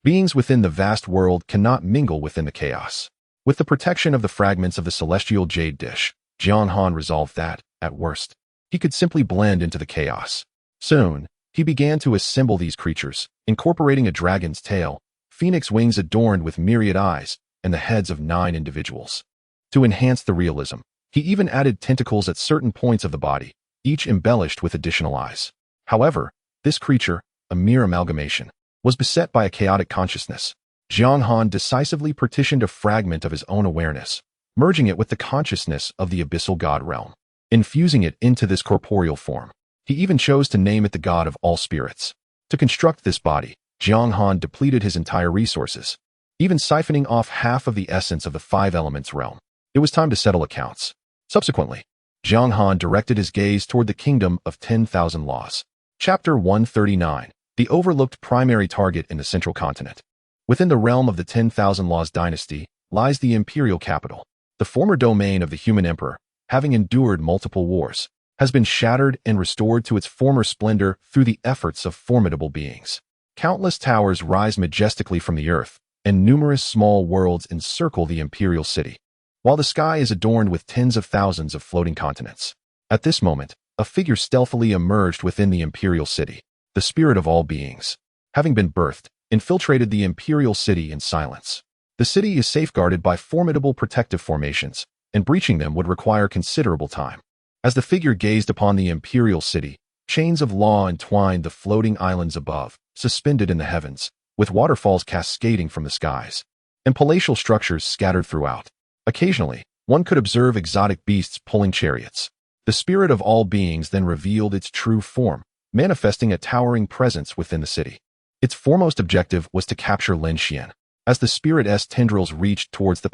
Beings within the vast world cannot mingle within the chaos. With the protection of the fragments of the celestial jade dish, Jiang Han resolved that, at worst, he could simply blend into the chaos. Soon, he began to assemble these creatures, incorporating a dragon's tail, phoenix wings adorned with myriad eyes, and the heads of 9 individuals. To enhance the realism, he even added tentacles at certain points of the body, each embellished with additional eyes. However, this creature, a mere amalgamation, was beset by a chaotic consciousness. Jiang Han decisively partitioned a fragment of his own awareness, merging it with the consciousness of the abyssal god realm, infusing it into this corporeal form. He even chose to name it the god of all spirits. To construct this body, Jiang Han depleted his entire resources, even siphoning off half of the essence of the 5 elements realm. It was time to settle accounts. Subsequently, Jiang Han directed his gaze toward the kingdom of 10,000 laws. Chapter 139, the overlooked primary target in the central continent. Within the realm of the 10,000 laws dynasty lies the imperial capital. The former domain of the human emperor, having endured multiple wars, has been shattered and restored to its former splendor through the efforts of formidable beings. Countless towers rise majestically from the earth, and numerous small worlds encircle the imperial city, while the sky is adorned with tens of thousands of floating continents. At this moment, a figure stealthily emerged within the imperial city. The spirit of all beings, having been birthed, infiltrated the imperial city in silence. The city is safeguarded by formidable protective formations, and breaching them would require considerable time. As the figure gazed upon the imperial city, chains of law entwined the floating islands above, suspended in the heavens, with waterfalls cascading from the skies, and palatial structures scattered throughout. Occasionally, one could observe exotic beasts pulling chariots. The spirit of all beings then revealed its true form, manifesting a towering presence within the city. Its foremost objective was to capture Lin Xian. As the spirit's tendrils reached towards the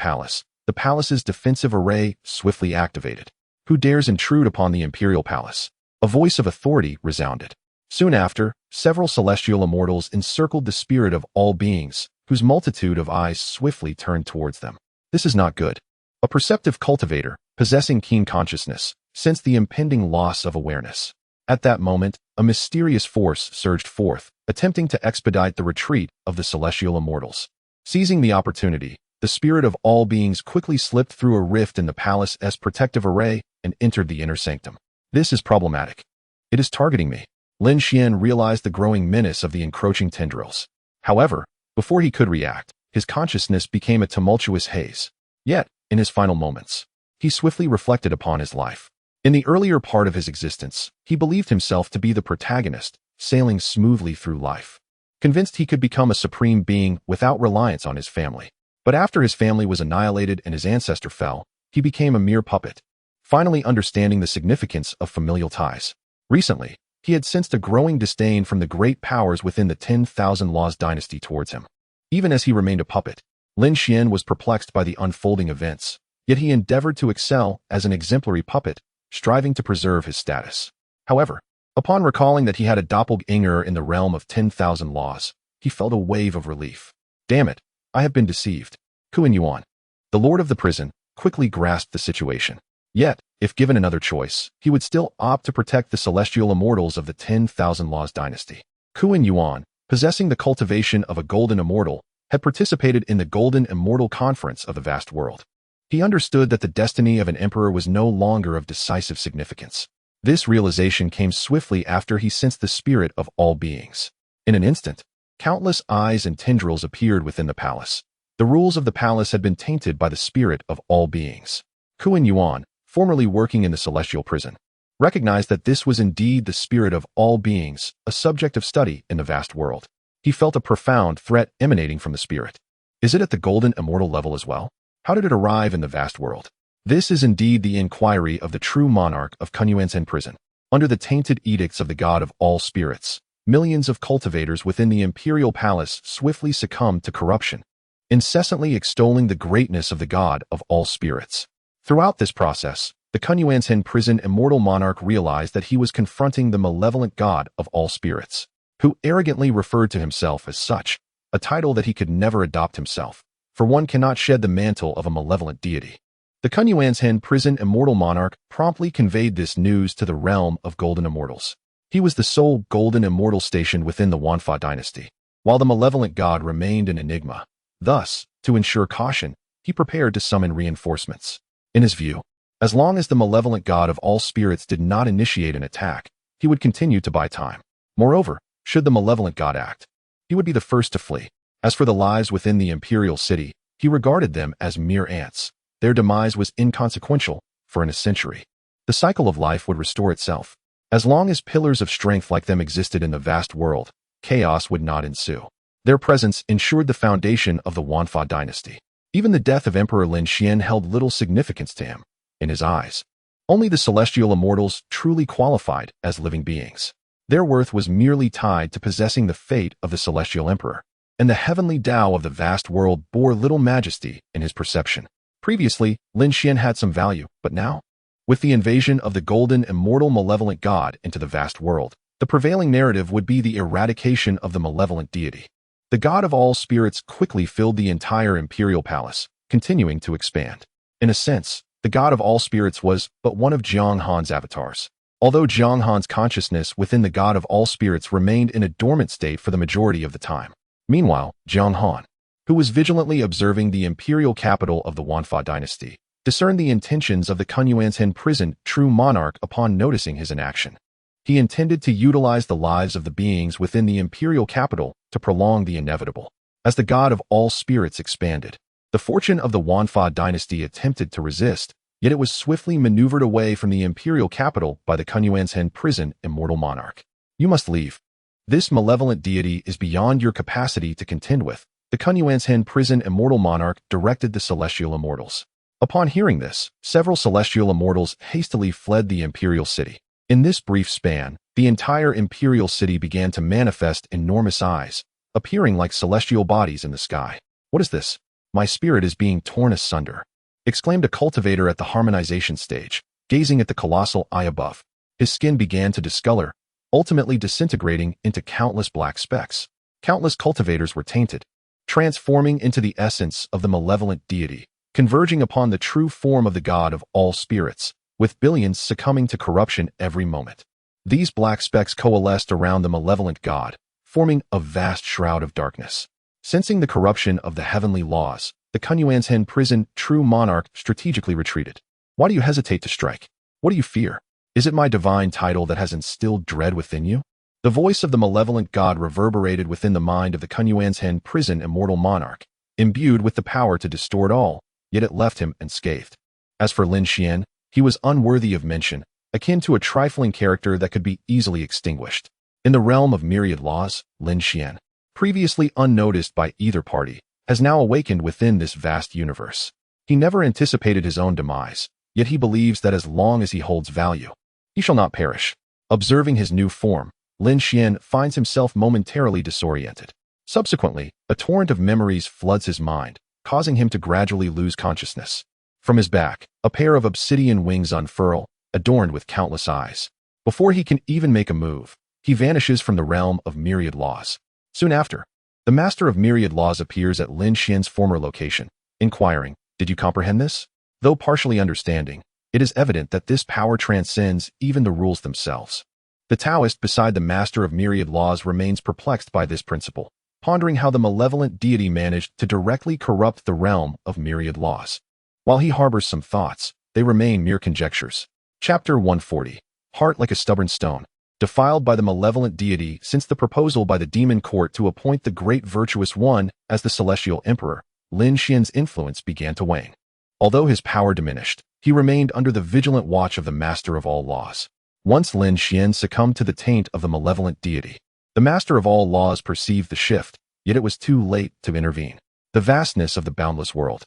palace's defensive array swiftly activated. Who dares intrude upon the imperial palace? A voice of authority resounded. Soon after, several celestial immortals encircled the spirit of all beings, whose multitude of eyes swiftly turned towards them. This is not good. A perceptive cultivator, possessing keen consciousness, sensed the impending loss of awareness. At that moment, a mysterious force surged forth, attempting to expedite the retreat of the celestial immortals. Seizing the opportunity, the spirit of all beings quickly slipped through a rift in the palace's protective array and entered the inner sanctum. This is problematic. It is targeting me. Lin Xian realized the growing menace of the encroaching tendrils. However, before he could react, his consciousness became a tumultuous haze. Yet, in his final moments, he swiftly reflected upon his life. In the earlier part of his existence, he believed himself to be the protagonist, sailing smoothly through life, convinced he could become a supreme being without reliance on his family. But after his family was annihilated and his ancestor fell, he became a mere puppet, finally understanding the significance of familial ties. Recently, he had sensed a growing disdain from the great powers within the 10,000 Laws dynasty towards him. Even as he remained a puppet, Lin Xian was perplexed by the unfolding events, yet he endeavored to excel as an exemplary puppet, striving to preserve his status. However, upon recalling that he had a doppelganger in the realm of 10,000 Laws, he felt a wave of relief. Damn it, I have been deceived. Kuan Yuan, the lord of the prison, quickly grasped the situation. Yet, if given another choice, he would still opt to protect the celestial immortals of the 10,000 Laws dynasty. Kuan Yuan, possessing the cultivation of a golden immortal, had participated in the Golden Immortal Conference of the vast world. He understood that the destiny of an emperor was no longer of decisive significance. This realization came swiftly after he sensed the spirit of all beings. In an instant, countless eyes and tendrils appeared within the palace. The rules of the palace had been tainted by the spirit of all beings. Kuan Yuan, formerly working in the celestial prison, recognized that this was indeed the spirit of all beings, a subject of study in the vast world. He felt a profound threat emanating from the spirit. Is it at the golden immortal level as well? How did it arrive in the vast world? This is indeed the inquiry of the true monarch of Kunyuansen prison. Under the tainted edicts of the god of all spirits, millions of cultivators within the imperial palace swiftly succumbed to corruption, incessantly extolling the greatness of the god of all spirits. Throughout this process, the Kunyuansen prison immortal monarch realized that he was confronting the malevolent god of all spirits, who arrogantly referred to himself as such, a title that he could never adopt himself, for one cannot shed the mantle of a malevolent deity. The Kunyuansen prison immortal monarch promptly conveyed this news to the realm of golden immortals. He was the sole golden immortal stationed within the Wanfa dynasty, while the malevolent god remained an enigma. Thus, to ensure caution, he prepared to summon reinforcements. In his view, as long as the malevolent god of all spirits did not initiate an attack, he would continue to buy time. Moreover, should the malevolent god act, he would be the first to flee. As for the lives within the imperial city, he regarded them as mere ants. Their demise was inconsequential, for in a century, the cycle of life would restore itself. As long as pillars of strength like them existed in the vast world, chaos would not ensue. Their presence ensured the foundation of the Wanfa dynasty. Even the death of Emperor Lin Xian held little significance to him. In his eyes, only the celestial immortals truly qualified as living beings. Their worth was merely tied to possessing the fate of the celestial emperor, and the heavenly Tao of the vast world bore little majesty in his perception. Previously, Lin Xian had some value, but now, with the invasion of the golden immortal malevolent god into the vast world, the prevailing narrative would be the eradication of the malevolent deity. The god of all spirits quickly filled the entire imperial palace, continuing to expand. In a sense, the god of all spirits was but one of Jiang Han's avatars. Although Jiang Han's consciousness within the god of all spirits remained in a dormant state for the majority of the time. Meanwhile, Jiang Han, who was vigilantly observing the imperial capital of the Wanfa dynasty, discerned the intentions of the Kunyuansen prison true monarch upon noticing his inaction. He intended to utilize the lives of the beings within the imperial capital to prolong the inevitable. As the god of all spirits expanded, the fortune of the Wanfa dynasty attempted to resist, yet it was swiftly maneuvered away from the imperial capital by the Kunyuanshen prison immortal monarch. You must leave. This malevolent deity is beyond your capacity to contend with. The Kunyuanshen prison immortal monarch directed the celestial immortals. Upon hearing this, several celestial immortals hastily fled the imperial city. In this brief span, the entire imperial city began to manifest enormous eyes, appearing like celestial bodies in the sky. What is this? My spirit is being torn asunder, exclaimed a cultivator at the harmonization stage, gazing at the colossal eye above. His skin began to discolor, ultimately disintegrating into countless black specks. Countless cultivators were tainted, transforming into the essence of the malevolent deity, converging upon the true form of the god of all spirits, with billions succumbing to corruption every moment. These black specks coalesced around the malevolent god, forming a vast shroud of darkness. Sensing the corruption of the heavenly laws, the Kunyuanshen prison true monarch strategically retreated. Why do you hesitate to strike? What do you fear? Is it my divine title that has instilled dread within you? The voice of the malevolent god reverberated within the mind of the Kunyuanshen prison immortal monarch, imbued with the power to distort all, yet it left him unscathed. As for Lin Xian, he was unworthy of mention, akin to a trifling character that could be easily extinguished. In the realm of myriad laws, Lin Xian, previously unnoticed by either party, has now awakened within this vast universe. He never anticipated his own demise, yet he believes that as long as he holds value, he shall not perish. Observing his new form, Lin Xian finds himself momentarily disoriented. Subsequently, a torrent of memories floods his mind, causing him to gradually lose consciousness. From his back, a pair of obsidian wings unfurl, adorned with countless eyes. Before he can even make a move, he vanishes from the realm of myriad laws. Soon after, the master of myriad laws appears at Lin Xian's former location, inquiring, "Did you comprehend this?" Though partially understanding, it is evident that this power transcends even the rules themselves. The Taoist beside the master of myriad laws remains perplexed by this principle, pondering how the malevolent deity managed to directly corrupt the realm of myriad laws. While he harbors some thoughts, they remain mere conjectures. Chapter 140. Heart like a stubborn stone. Defiled by the malevolent deity since the proposal by the demon court to appoint the great virtuous one as the celestial emperor, Lin Xian's influence began to wane. Although his power diminished, he remained under the vigilant watch of the master of all laws. Once Lin Xian succumbed to the taint of the malevolent deity, the master of all laws perceived the shift, yet it was too late to intervene. The vastness of the boundless world,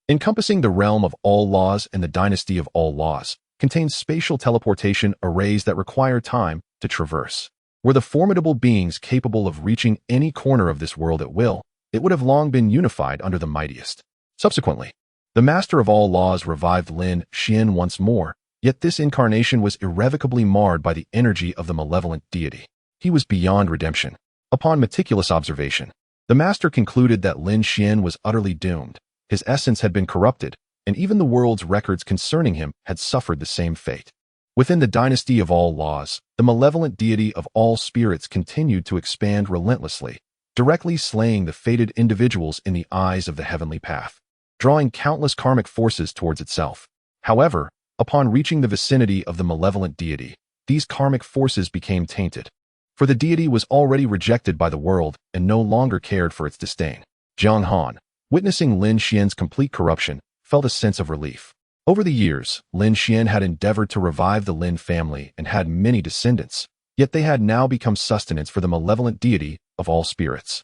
encompassing the realm of all laws and the dynasty of all laws, contains spatial teleportation arrays that require time to traverse. Were the formidable beings capable of reaching any corner of this world at will, it would have long been unified under the mightiest. Subsequently, the master of all laws revived Lin Xian once more, yet this incarnation was irrevocably marred by the energy of the malevolent deity. He was beyond redemption. Upon meticulous observation, the master concluded that Lin Xian was utterly doomed. His essence had been corrupted, and even the world's records concerning him had suffered the same fate. Within the dynasty of all laws, the malevolent deity of all spirits continued to expand relentlessly, directly slaying the fated individuals in the eyes of the heavenly path, drawing countless karmic forces towards itself. However, upon reaching the vicinity of the malevolent deity, these karmic forces became tainted, for the deity was already rejected by the world and no longer cared for its disdain. Jiang Han, witnessing Lin Xian's complete corruption, felt a sense of relief. Over the years, Lin Xian had endeavored to revive the Lin family and had many descendants, yet they had now become sustenance for the malevolent deity of all spirits.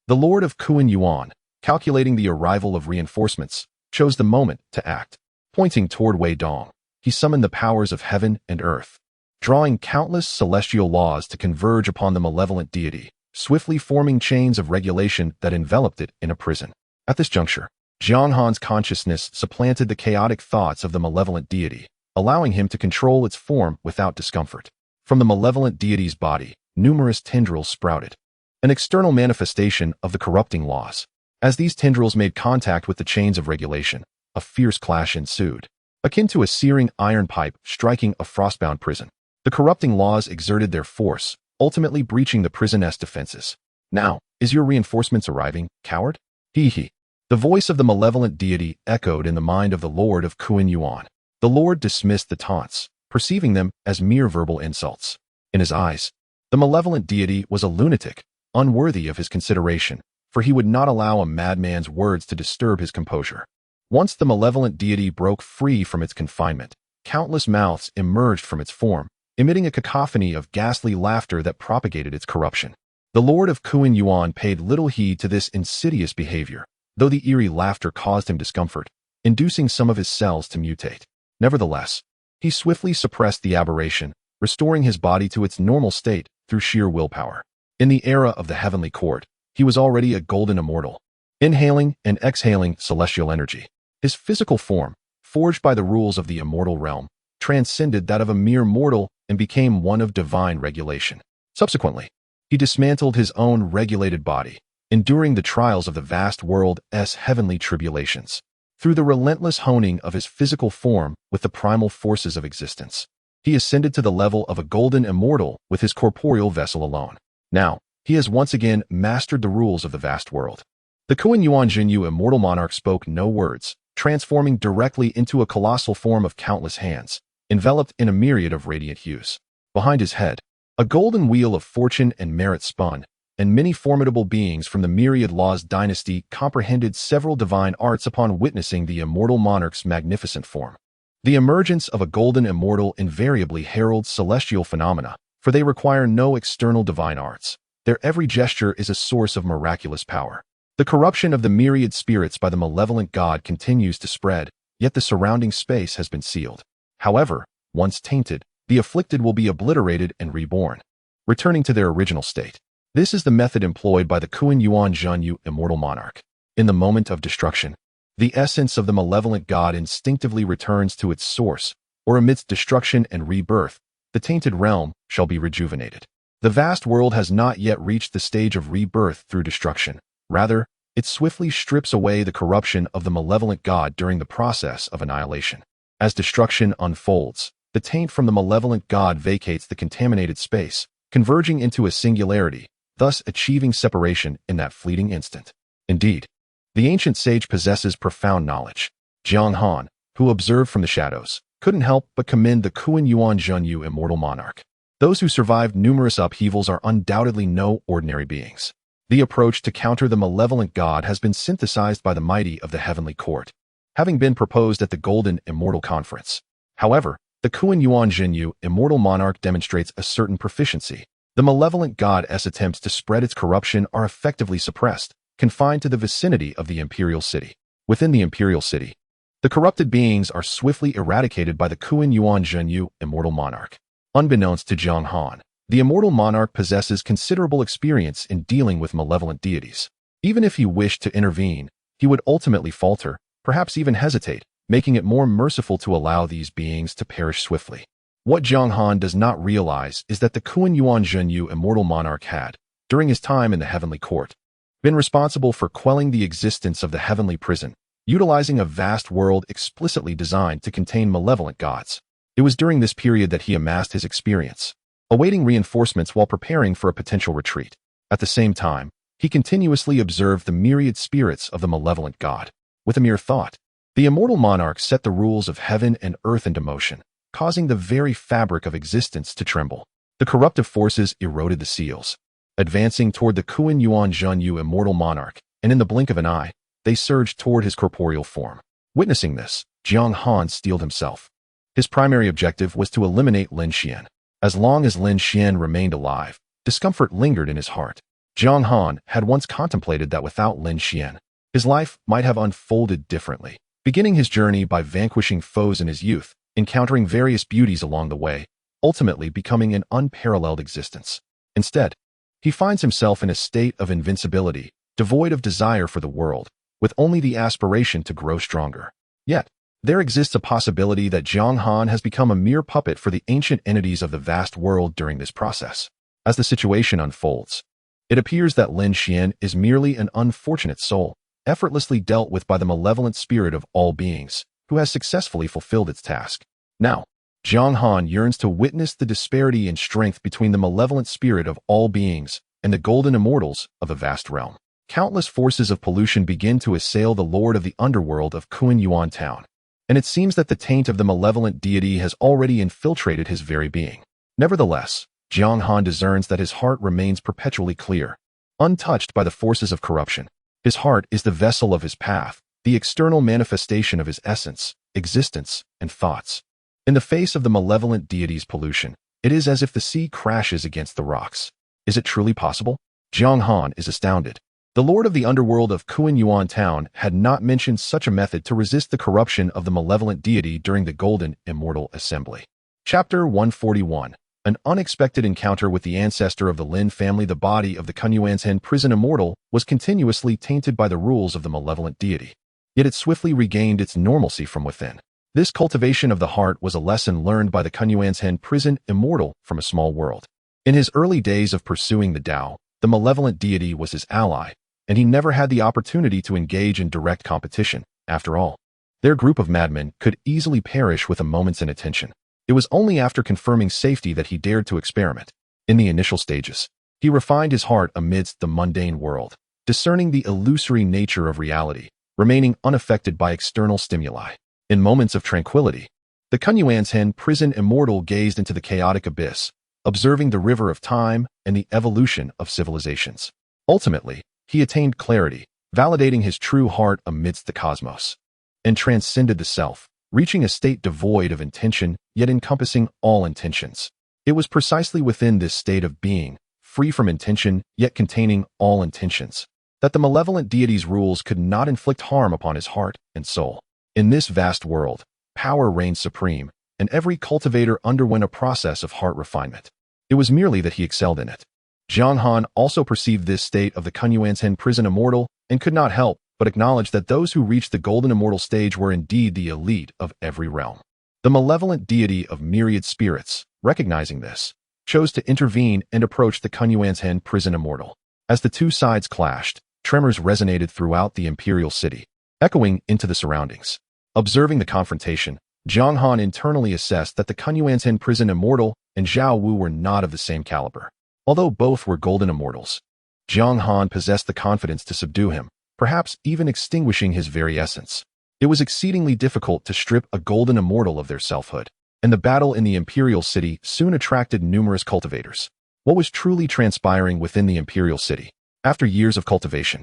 The Lord of Kuan Yuan, calculating the arrival of reinforcements, chose the moment to act. Pointing toward Wei Dong, he summoned the powers of heaven and earth, drawing countless celestial laws to converge upon the malevolent deity, swiftly forming chains of regulation that enveloped it in a prison. At this juncture, Jiang Han's consciousness supplanted the chaotic thoughts of the malevolent deity, allowing him to control its form without discomfort. From the malevolent deity's body, numerous tendrils sprouted, an external manifestation of the corrupting laws. As these tendrils made contact with the chains of regulation, a fierce clash ensued, akin to a searing iron pipe striking a frostbound prison. The corrupting laws exerted their force, ultimately breaching the prison's defenses. "Now, is your reinforcements arriving, coward?" He. The voice of the malevolent deity echoed in the mind of the Lord of Kuan Yuan. The Lord dismissed the taunts, perceiving them as mere verbal insults. In his eyes, the malevolent deity was a lunatic, unworthy of his consideration, for he would not allow a madman's words to disturb his composure. Once the malevolent deity broke free from its confinement, countless mouths emerged from its form, emitting a cacophony of ghastly laughter that propagated its corruption. The Lord of Kuan Yuan paid little heed to this insidious behavior, though the eerie laughter caused him discomfort, inducing some of his cells to mutate. Nevertheless, he swiftly suppressed the aberration, restoring his body to its normal state through sheer willpower. In the era of the heavenly court, he was already a golden immortal, inhaling and exhaling celestial energy. His physical form, forged by the rules of the Immortal Realm, transcended that of a mere mortal and became one of divine regulation. Subsequently, he dismantled his own regulated body, enduring the trials of the vast world's heavenly tribulations. Through the relentless honing of his physical form with the primal forces of existence, he ascended to the level of a golden immortal with his corporeal vessel alone. Now, he has once again mastered the rules of the vast world. The Kuan Yuan Jinyu immortal monarch spoke no words, transforming directly into a colossal form of countless hands, enveloped in a myriad of radiant hues. Behind his head, a golden wheel of fortune and merit spun, and many formidable beings from the myriad laws dynasty comprehended several divine arts upon witnessing the immortal monarch's magnificent form. The emergence of a golden immortal invariably heralds celestial phenomena, for they require no external divine arts. Their every gesture is a source of miraculous power. The corruption of the myriad spirits by the malevolent god continues to spread, yet the surrounding space has been sealed. However, once tainted, the afflicted will be obliterated and reborn, returning to their original state. This is the method employed by the Kuan Yuan Jinyu immortal monarch. In the moment of destruction, the essence of the malevolent god instinctively returns to its source, or amidst destruction and rebirth, the tainted realm shall be rejuvenated. The vast world has not yet reached the stage of rebirth through destruction. Rather, it swiftly strips away the corruption of the malevolent god during the process of annihilation. As destruction unfolds, the taint from the malevolent god vacates the contaminated space, converging into a singularity, thus achieving separation in that fleeting instant. Indeed, the ancient sage possesses profound knowledge. Jiang Han, who observed from the shadows, couldn't help but commend the Kuan Yuan Jinyu immortal monarch. Those who survived numerous upheavals are undoubtedly no ordinary beings. The approach to counter the malevolent god has been synthesized by the mighty of the heavenly court, having been proposed at the Golden Immortal Conference. However, the Kuan Yuan Jinyu immortal monarch demonstrates a certain proficiency. The malevolent god's attempts to spread its corruption are effectively suppressed, confined to the vicinity of the imperial city. Within the imperial city, the corrupted beings are swiftly eradicated by the Kuan Yuan Jinyu immortal monarch. Unbeknownst to Jiang Han, the immortal monarch possesses considerable experience in dealing with malevolent deities. Even if he wished to intervene, he would ultimately falter, perhaps even hesitate, making it more merciful to allow these beings to perish swiftly. What Jiang Han does not realize is that the Kuan Yuan Jinyu immortal monarch had, during his time in the heavenly court, been responsible for quelling the existence of the heavenly prison, utilizing a vast world explicitly designed to contain malevolent gods. It was during this period that he amassed his experience, awaiting reinforcements while preparing for a potential retreat. At the same time, he continuously observed the myriad spirits of the malevolent god. With a mere thought, the immortal monarch set the rules of heaven and earth into motion, causing the very fabric of existence to tremble. The corruptive forces eroded the seals, advancing toward the Kuan Yuan Jinyu immortal monarch, and in the blink of an eye, they surged toward his corporeal form. Witnessing this, Jiang Han steeled himself. His primary objective was to eliminate Lin Xian. As long as Lin Xian remained alive, discomfort lingered in his heart. Jiang Han had once contemplated that without Lin Xian, his life might have unfolded differently. Beginning his journey by vanquishing foes in his youth, encountering various beauties along the way, ultimately becoming an unparalleled existence. Instead, he finds himself in a state of invincibility, devoid of desire for the world, with only the aspiration to grow stronger. Yet, there exists a possibility that Jiang Han has become a mere puppet for the ancient entities of the vast world during this process. As the situation unfolds, it appears that Lin Xian is merely an unfortunate soul, effortlessly dealt with by the malevolent spirit of all beings, who has successfully fulfilled its task. Now, Jiang Han yearns to witness the disparity in strength between the malevolent spirit of all beings and the golden immortals of the vast realm. Countless forces of pollution begin to assail the lord of the underworld of Kuan Yuan Town, and it seems that the taint of the malevolent deity has already infiltrated his very being. Nevertheless, Jiang Han discerns that his heart remains perpetually clear, untouched by the forces of corruption. His heart is the vessel of his path, the external manifestation of his essence, existence, and thoughts. In the face of the malevolent deity's pollution, it is as if the sea crashes against the rocks. Is it truly possible? Jiang Han is astounded. The lord of the underworld of Kuan town had not mentioned such a method to resist the corruption of the malevolent deity during the Golden Immortal Assembly. Chapter 141. An unexpected encounter with the ancestor of the Lin family. The body of the Kuan prison immortal was continuously tainted by the rules of the malevolent deity. Yet it swiftly regained its normalcy from within. This cultivation of the heart was a lesson learned by the Kuan prison immortal from a small world. In his early days of pursuing the Tao, the malevolent deity was his ally, and he never had the opportunity to engage in direct competition. After all, their group of madmen could easily perish with a moment's inattention. It was only after confirming safety that he dared to experiment. In the initial stages, he refined his heart amidst the mundane world, discerning the illusory nature of reality, remaining unaffected by external stimuli. In moments of tranquility, the Kuan prison immortal gazed into the chaotic abyss, observing the river of time and the evolution of civilizations. Ultimately, he attained clarity, validating his true heart amidst the cosmos, and transcended the self, reaching a state devoid of intention, yet encompassing all intentions. It was precisely within this state of being, free from intention, yet containing all intentions, that the malevolent deity's rules could not inflict harm upon his heart and soul. In this vast world, power reigned supreme, and every cultivator underwent a process of heart refinement. It was merely that he excelled in it. Jiang Han also perceived this state of the Kuan prison immortal and could not help but acknowledge that those who reached the golden immortal stage were indeed the elite of every realm. The malevolent deity of myriad spirits, recognizing this, chose to intervene and approach the Kuan prison immortal. As the two sides clashed, tremors resonated throughout the imperial city, echoing into the surroundings. Observing the confrontation, Jiang Han internally assessed that the Kuan prison immortal and Zhao Wu were not of the same caliber. Although both were golden immortals, Jiang Han possessed the confidence to subdue him, perhaps even extinguishing his very essence. It was exceedingly difficult to strip a golden immortal of their selfhood, and the battle in the imperial city soon attracted numerous cultivators. What was truly transpiring within the imperial city? After years of cultivation,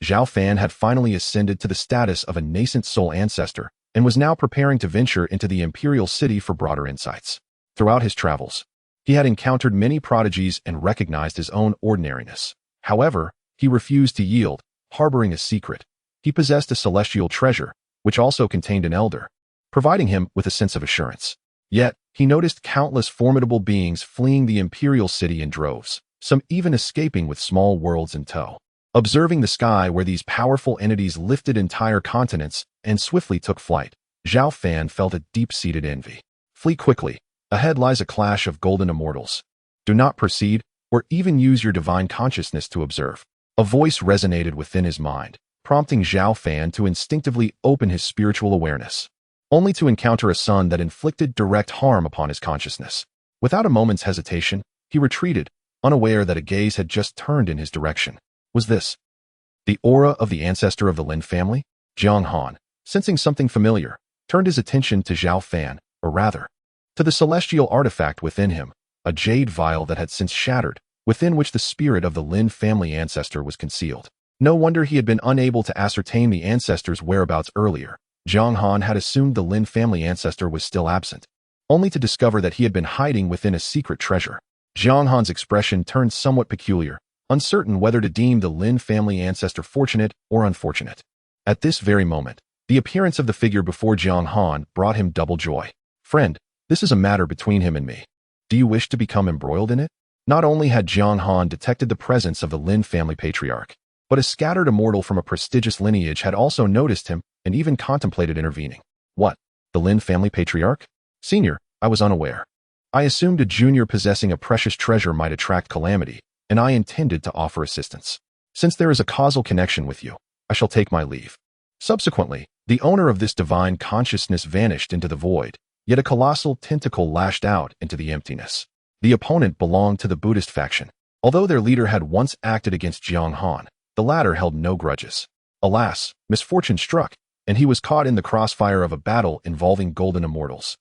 Zhao Fan had finally ascended to the status of a nascent soul ancestor and was now preparing to venture into the imperial city for broader insights. Throughout his travels, he had encountered many prodigies and recognized his own ordinariness. However, he refused to yield, harboring a secret. He possessed a celestial treasure, which also contained an elder, providing him with a sense of assurance. Yet, he noticed countless formidable beings fleeing the imperial city in droves, some even escaping with small worlds in tow. Observing the sky where these powerful entities lifted entire continents and swiftly took flight, Zhao Fan felt a deep-seated envy. Flee quickly. Ahead lies a clash of golden immortals. Do not proceed, or even use your divine consciousness to observe. A voice resonated within his mind, prompting Zhao Fan to instinctively open his spiritual awareness, only to encounter a sun that inflicted direct harm upon his consciousness. Without a moment's hesitation, he retreated, unaware that a gaze had just turned in his direction. Was this the aura of the ancestor of the Lin family? Jiang Han, sensing something familiar, turned his attention to Zhao Fan, or rather, to the celestial artifact within him, a jade vial that had since shattered, within which the spirit of the Lin family ancestor was concealed. No wonder he had been unable to ascertain the ancestor's whereabouts earlier. Jiang Han had assumed the Lin family ancestor was still absent, only to discover that he had been hiding within a secret treasure. Jiang Han's expression turned somewhat peculiar, uncertain whether to deem the Lin family ancestor fortunate or unfortunate. At this very moment, the appearance of the figure before Jiang Han brought him double joy. Friend, this is a matter between him and me. Do you wish to become embroiled in it? Not only had Jiang Han detected the presence of the Lin family patriarch, but a scattered immortal from a prestigious lineage had also noticed him and even contemplated intervening. What? The Lin family patriarch? Senior, I was unaware. I assumed a junior possessing a precious treasure might attract calamity, and I intended to offer assistance. Since there is a causal connection with you, I shall take my leave. Subsequently, the owner of this divine consciousness vanished into the void, yet a colossal tentacle lashed out into the emptiness. The opponent belonged to the Buddhist faction. Although their leader had once acted against Jiang Han, the latter held no grudges. Alas, misfortune struck, and he was caught in the crossfire of a battle involving golden immortals.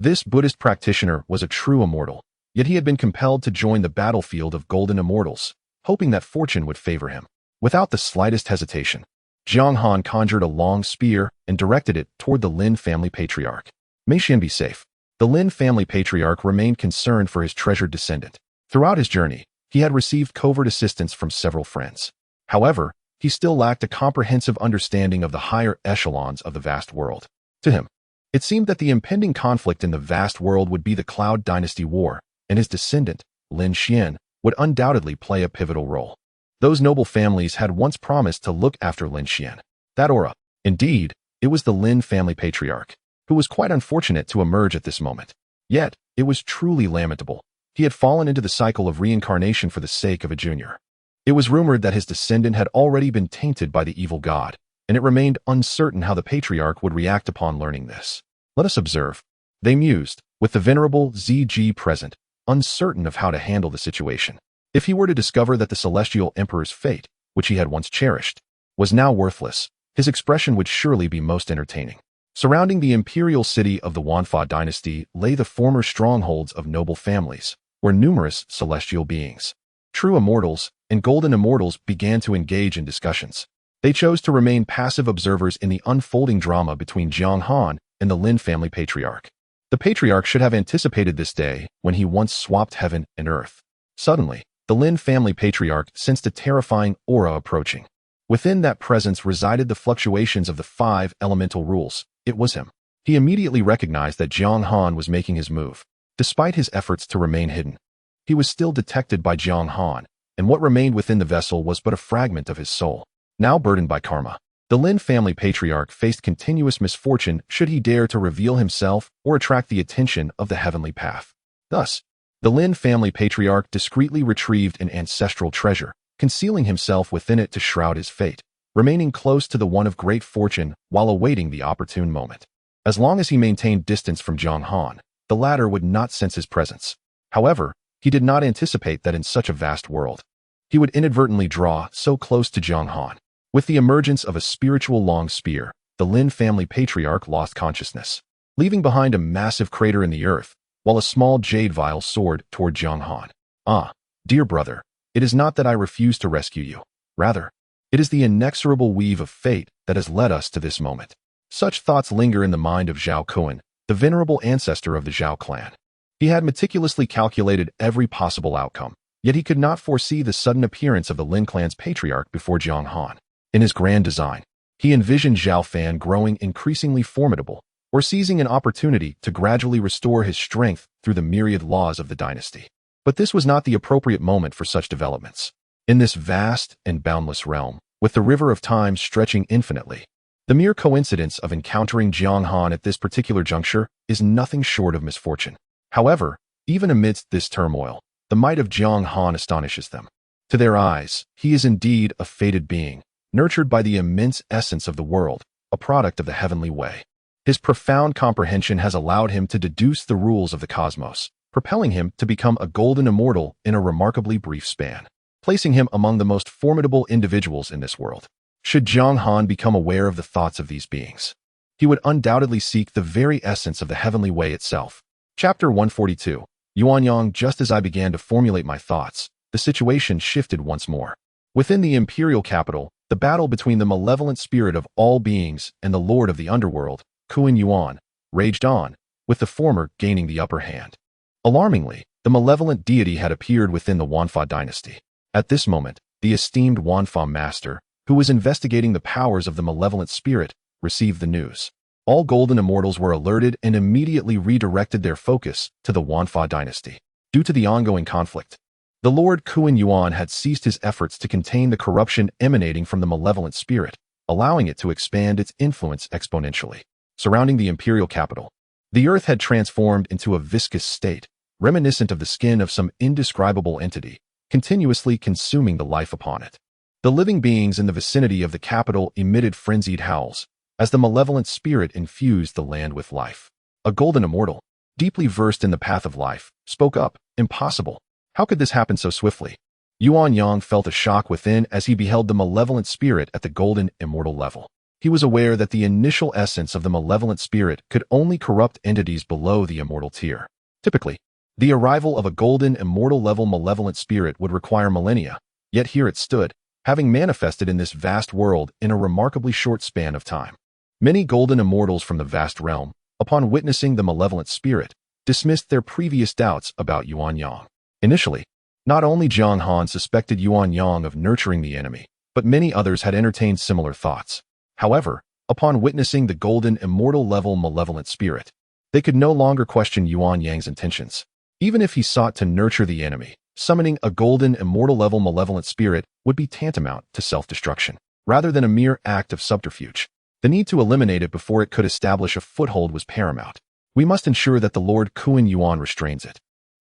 This Buddhist practitioner was a true immortal, yet he had been compelled to join the battlefield of golden immortals, hoping that fortune would favor him. Without the slightest hesitation, Jiang Han conjured a long spear and directed it toward the Lin family patriarch. May Xian be safe. The Lin family patriarch remained concerned for his treasured descendant. Throughout his journey, he had received covert assistance from several friends. However, he still lacked a comprehensive understanding of the higher echelons of the vast world. To him, it seemed that the impending conflict in the vast world would be the Cloud Dynasty War, and his descendant, Lin Xian, would undoubtedly play a pivotal role. Those noble families had once promised to look after Lin Xian. That aura. Indeed, it was the Lin family patriarch, who was quite unfortunate to emerge at this moment. Yet, it was truly lamentable. He had fallen into the cycle of reincarnation for the sake of a junior. It was rumored that his descendant had already been tainted by the evil god, and it remained uncertain how the patriarch would react upon learning this. Let us observe. They mused, with the venerable ZG present, uncertain of how to handle the situation. If he were to discover that the celestial emperor's fate, which he had once cherished, was now worthless, his expression would surely be most entertaining. Surrounding the imperial city of the Wanfa dynasty lay the former strongholds of noble families, where numerous celestial beings, true immortals and golden immortals, began to engage in discussions. They chose to remain passive observers in the unfolding drama between Jiang Han and the Lin family patriarch. The patriarch should have anticipated this day when he once swapped heaven and earth. Suddenly, the Lin family patriarch sensed a terrifying aura approaching. Within that presence resided the fluctuations of the 5 elemental rules. It was him. He immediately recognized that Jiang Han was making his move. Despite his efforts to remain hidden, he was still detected by Jiang Han, and what remained within the vessel was but a fragment of his soul. Now burdened by karma, the Lin family patriarch faced continuous misfortune should he dare to reveal himself or attract the attention of the heavenly path. Thus, the Lin family patriarch discreetly retrieved an ancestral treasure, concealing himself within it to shroud his fate, remaining close to the one of great fortune while awaiting the opportune moment. As long as he maintained distance from Jiang Han, the latter would not sense his presence. However, he did not anticipate that in such a vast world, he would inadvertently draw so close to Jiang Han. With the emergence of a spiritual long spear, the Lin family patriarch lost consciousness, leaving behind a massive crater in the earth, while a small jade vial soared toward Jiang Han. Ah, dear brother, it is not that I refuse to rescue you. Rather, it is the inexorable weave of fate that has led us to this moment. Such thoughts linger in the mind of Zhao Kuan, the venerable ancestor of the Zhao clan. He had meticulously calculated every possible outcome, yet he could not foresee the sudden appearance of the Lin clan's patriarch before Jiang Han. In his grand design, he envisioned Zhao Fan growing increasingly formidable, or seizing an opportunity to gradually restore his strength through the myriad laws of the dynasty. But this was not the appropriate moment for such developments. In this vast and boundless realm, with the river of time stretching infinitely, the mere coincidence of encountering Jiang Han at this particular juncture is nothing short of misfortune. However, even amidst this turmoil, the might of Jiang Han astonishes them. To their eyes, he is indeed a fated being, nurtured by the immense essence of the world, a product of the heavenly way. His profound comprehension has allowed him to deduce the rules of the cosmos, propelling him to become a golden immortal in a remarkably brief span, placing him among the most formidable individuals in this world. Should Jiang Han become aware of the thoughts of these beings, he would undoubtedly seek the very essence of the heavenly way itself. Chapter 142. Yuanyang. Just as I began to formulate my thoughts, the situation shifted once more. Within the imperial capital, the battle between the malevolent spirit of all beings and the lord of the underworld, Kuan Yuan, raged on, with the former gaining the upper hand. Alarmingly, the malevolent deity had appeared within the Wanfa dynasty. At this moment, the esteemed Wanfa master, who was investigating the powers of the malevolent spirit, received the news. All golden immortals were alerted and immediately redirected their focus to the Wanfa dynasty. Due to the ongoing conflict, the Lord Kuan Yuan had ceased his efforts to contain the corruption emanating from the malevolent spirit, allowing it to expand its influence exponentially. Surrounding the imperial capital, the earth had transformed into a viscous state, reminiscent of the skin of some indescribable entity, continuously consuming the life upon it. The living beings in the vicinity of the capital emitted frenzied howls, as the malevolent spirit infused the land with life. A golden immortal, deeply versed in the path of life, spoke up. Impossible. How could this happen so swiftly? Yuan Yang felt a shock within as he beheld the malevolent spirit at the golden immortal level. He was aware that the initial essence of the malevolent spirit could only corrupt entities below the immortal tier. Typically, the arrival of a golden immortal level malevolent spirit would require millennia, yet here it stood, having manifested in this vast world in a remarkably short span of time. Many golden immortals from the vast realm, upon witnessing the malevolent spirit, dismissed their previous doubts about Yuanyang. Initially, not only Jiang Han suspected Yuanyang of nurturing the enemy, but many others had entertained similar thoughts. However, upon witnessing the golden immortal level malevolent spirit, they could no longer question Yuanyang's intentions. Even if he sought to nurture the enemy, summoning a golden immortal level malevolent spirit would be tantamount to self-destruction, rather than a mere act of subterfuge. The need to eliminate it before it could establish a foothold was paramount. We must ensure that the Lord Kuan Yuan restrains it.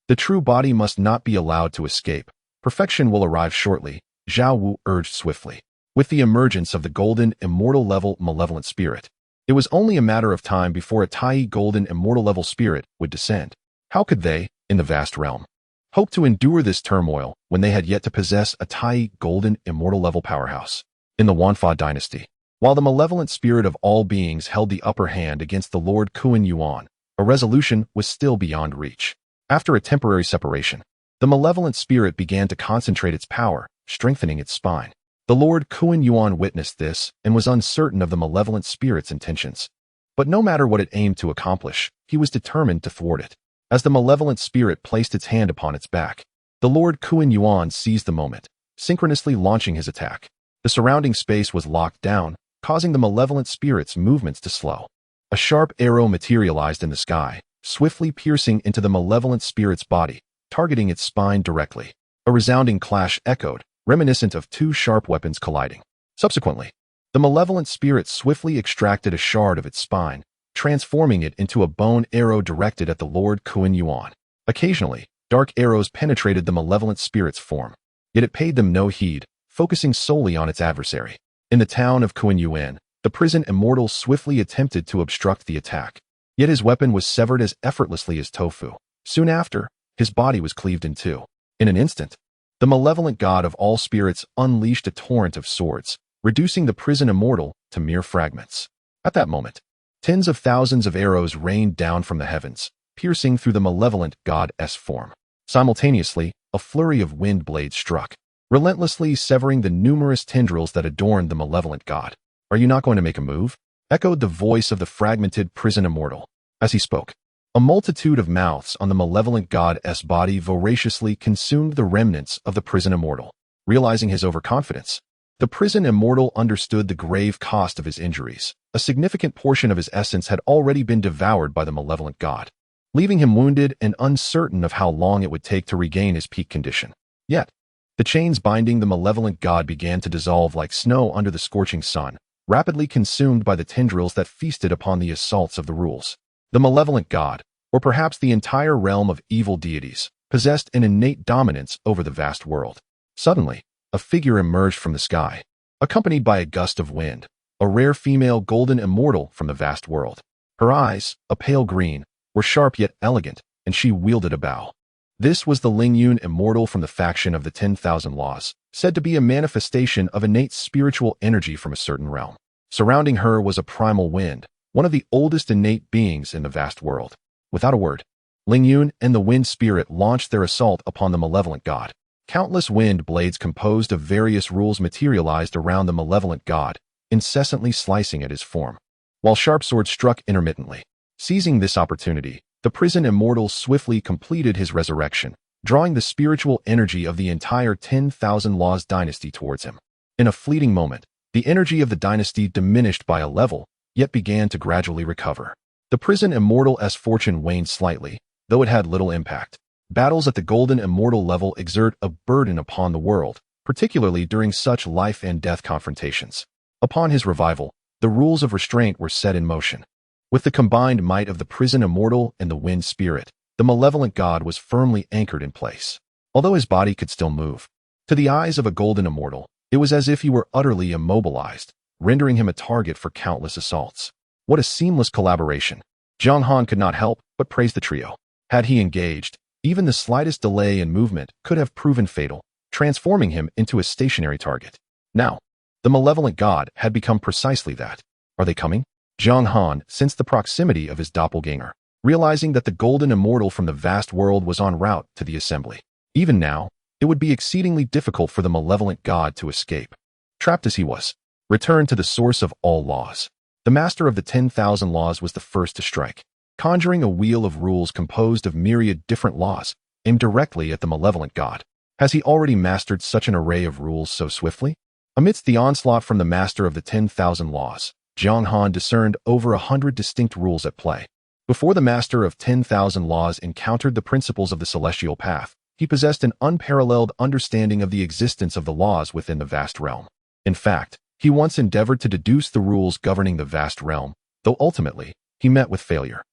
The true body must not be allowed to escape. Perfection will arrive shortly, Zhao Wu urged swiftly. With the emergence of the golden immortal level malevolent spirit, it was only a matter of time before a Tai golden immortal level spirit would descend. How could they, in the vast realm, hope to endure this turmoil when they had yet to possess a Tai golden immortal level powerhouse? In the Wanfa dynasty, while the malevolent spirit of all beings held the upper hand against the Lord Kuan Yuan, a resolution was still beyond reach. After a temporary separation, the malevolent spirit began to concentrate its power, strengthening its spine. The Lord Kuan Yuan witnessed this and was uncertain of the malevolent spirit's intentions. But no matter what it aimed to accomplish, he was determined to thwart it. As the malevolent spirit placed its hand upon its back, the Lord Kuan Yuan seized the moment, synchronously launching his attack. The surrounding space was locked down, causing the malevolent spirit's movements to slow. A sharp arrow materialized in the sky, swiftly piercing into the malevolent spirit's body, targeting its spine directly. A resounding clash echoed, reminiscent of two sharp weapons colliding. Subsequently, the malevolent spirit swiftly extracted a shard of its spine, transforming it into a bone arrow directed at the Lord Kuan Yuan. Occasionally, dark arrows penetrated the malevolent spirit's form, yet it paid them no heed, focusing solely on its adversary. In the town of Kuan Yuan, the prison immortal swiftly attempted to obstruct the attack, yet his weapon was severed as effortlessly as tofu. Soon after, his body was cleaved in two. In an instant, the malevolent god of all spirits unleashed a torrent of swords, reducing the prison immortal to mere fragments. At that moment, tens of thousands of arrows rained down from the heavens, piercing through the malevolent god's form. Simultaneously, a flurry of wind blades struck, relentlessly severing the numerous tendrils that adorned the malevolent god. "Are you not going to make a move?" echoed the voice of the fragmented prison immortal. As he spoke, a multitude of mouths on the malevolent god's body voraciously consumed the remnants of the prison immortal. Realizing his overconfidence, the prison immortal understood the grave cost of his injuries. A significant portion of his essence had already been devoured by the malevolent god, leaving him wounded and uncertain of how long it would take to regain his peak condition. Yet, the chains binding the malevolent god began to dissolve like snow under the scorching sun, rapidly consumed by the tendrils that feasted upon the assaults of the rules. The malevolent god, or perhaps the entire realm of evil deities, possessed an innate dominance over the vast world. Suddenly, a figure emerged from the sky, accompanied by a gust of wind, a rare female golden immortal from the vast world. Her eyes, a pale green, were sharp yet elegant, and she wielded a bow. This was the Lingyun immortal from the faction of the 10,000 Laws, said to be a manifestation of innate spiritual energy from a certain realm. Surrounding her was a primal wind, one of the oldest innate beings in the vast world. Without a word, Lingyun and the wind spirit launched their assault upon the malevolent god. Countless wind blades composed of various rules materialized around the malevolent god, incessantly slicing at his form, while sharp swords struck intermittently. Seizing this opportunity, the prison immortal swiftly completed his resurrection, drawing the spiritual energy of the entire 10,000 Laws dynasty towards him. In a fleeting moment, the energy of the dynasty diminished by a level, yet began to gradually recover. The prison immortal's fortune waned slightly, though it had little impact. Battles at the golden immortal level exert a burden upon the world, particularly during such life and death confrontations. Upon his revival, the rules of restraint were set in motion. With the combined might of the prison immortal and the wind spirit, the malevolent god was firmly anchored in place. Although his body could still move, to the eyes of a golden immortal, it was as if he were utterly immobilized, rendering him a target for countless assaults. What a seamless collaboration! Jiang Han could not help but praise the trio. Had he engaged, even the slightest delay in movement could have proven fatal, transforming him into a stationary target. Now, the malevolent god had become precisely that. Are they coming? Jiang Han sensed the proximity of his doppelganger, realizing that the golden immortal from the vast world was en route to the assembly. Even now, it would be exceedingly difficult for the malevolent god to escape. Trapped as he was, returned to the source of all laws. The master of the 10,000 laws was the first to strike, conjuring a wheel of rules composed of myriad different laws, aimed directly at the malevolent god. Has he already mastered such an array of rules so swiftly? Amidst the onslaught from the master of the 10,000 laws, Jiang Han discerned over 100 distinct rules at play. Before the master of 10,000 laws encountered the principles of the celestial path, he possessed an unparalleled understanding of the existence of the laws within the vast realm. In fact, he once endeavored to deduce the rules governing the vast realm, though ultimately, he met with failure.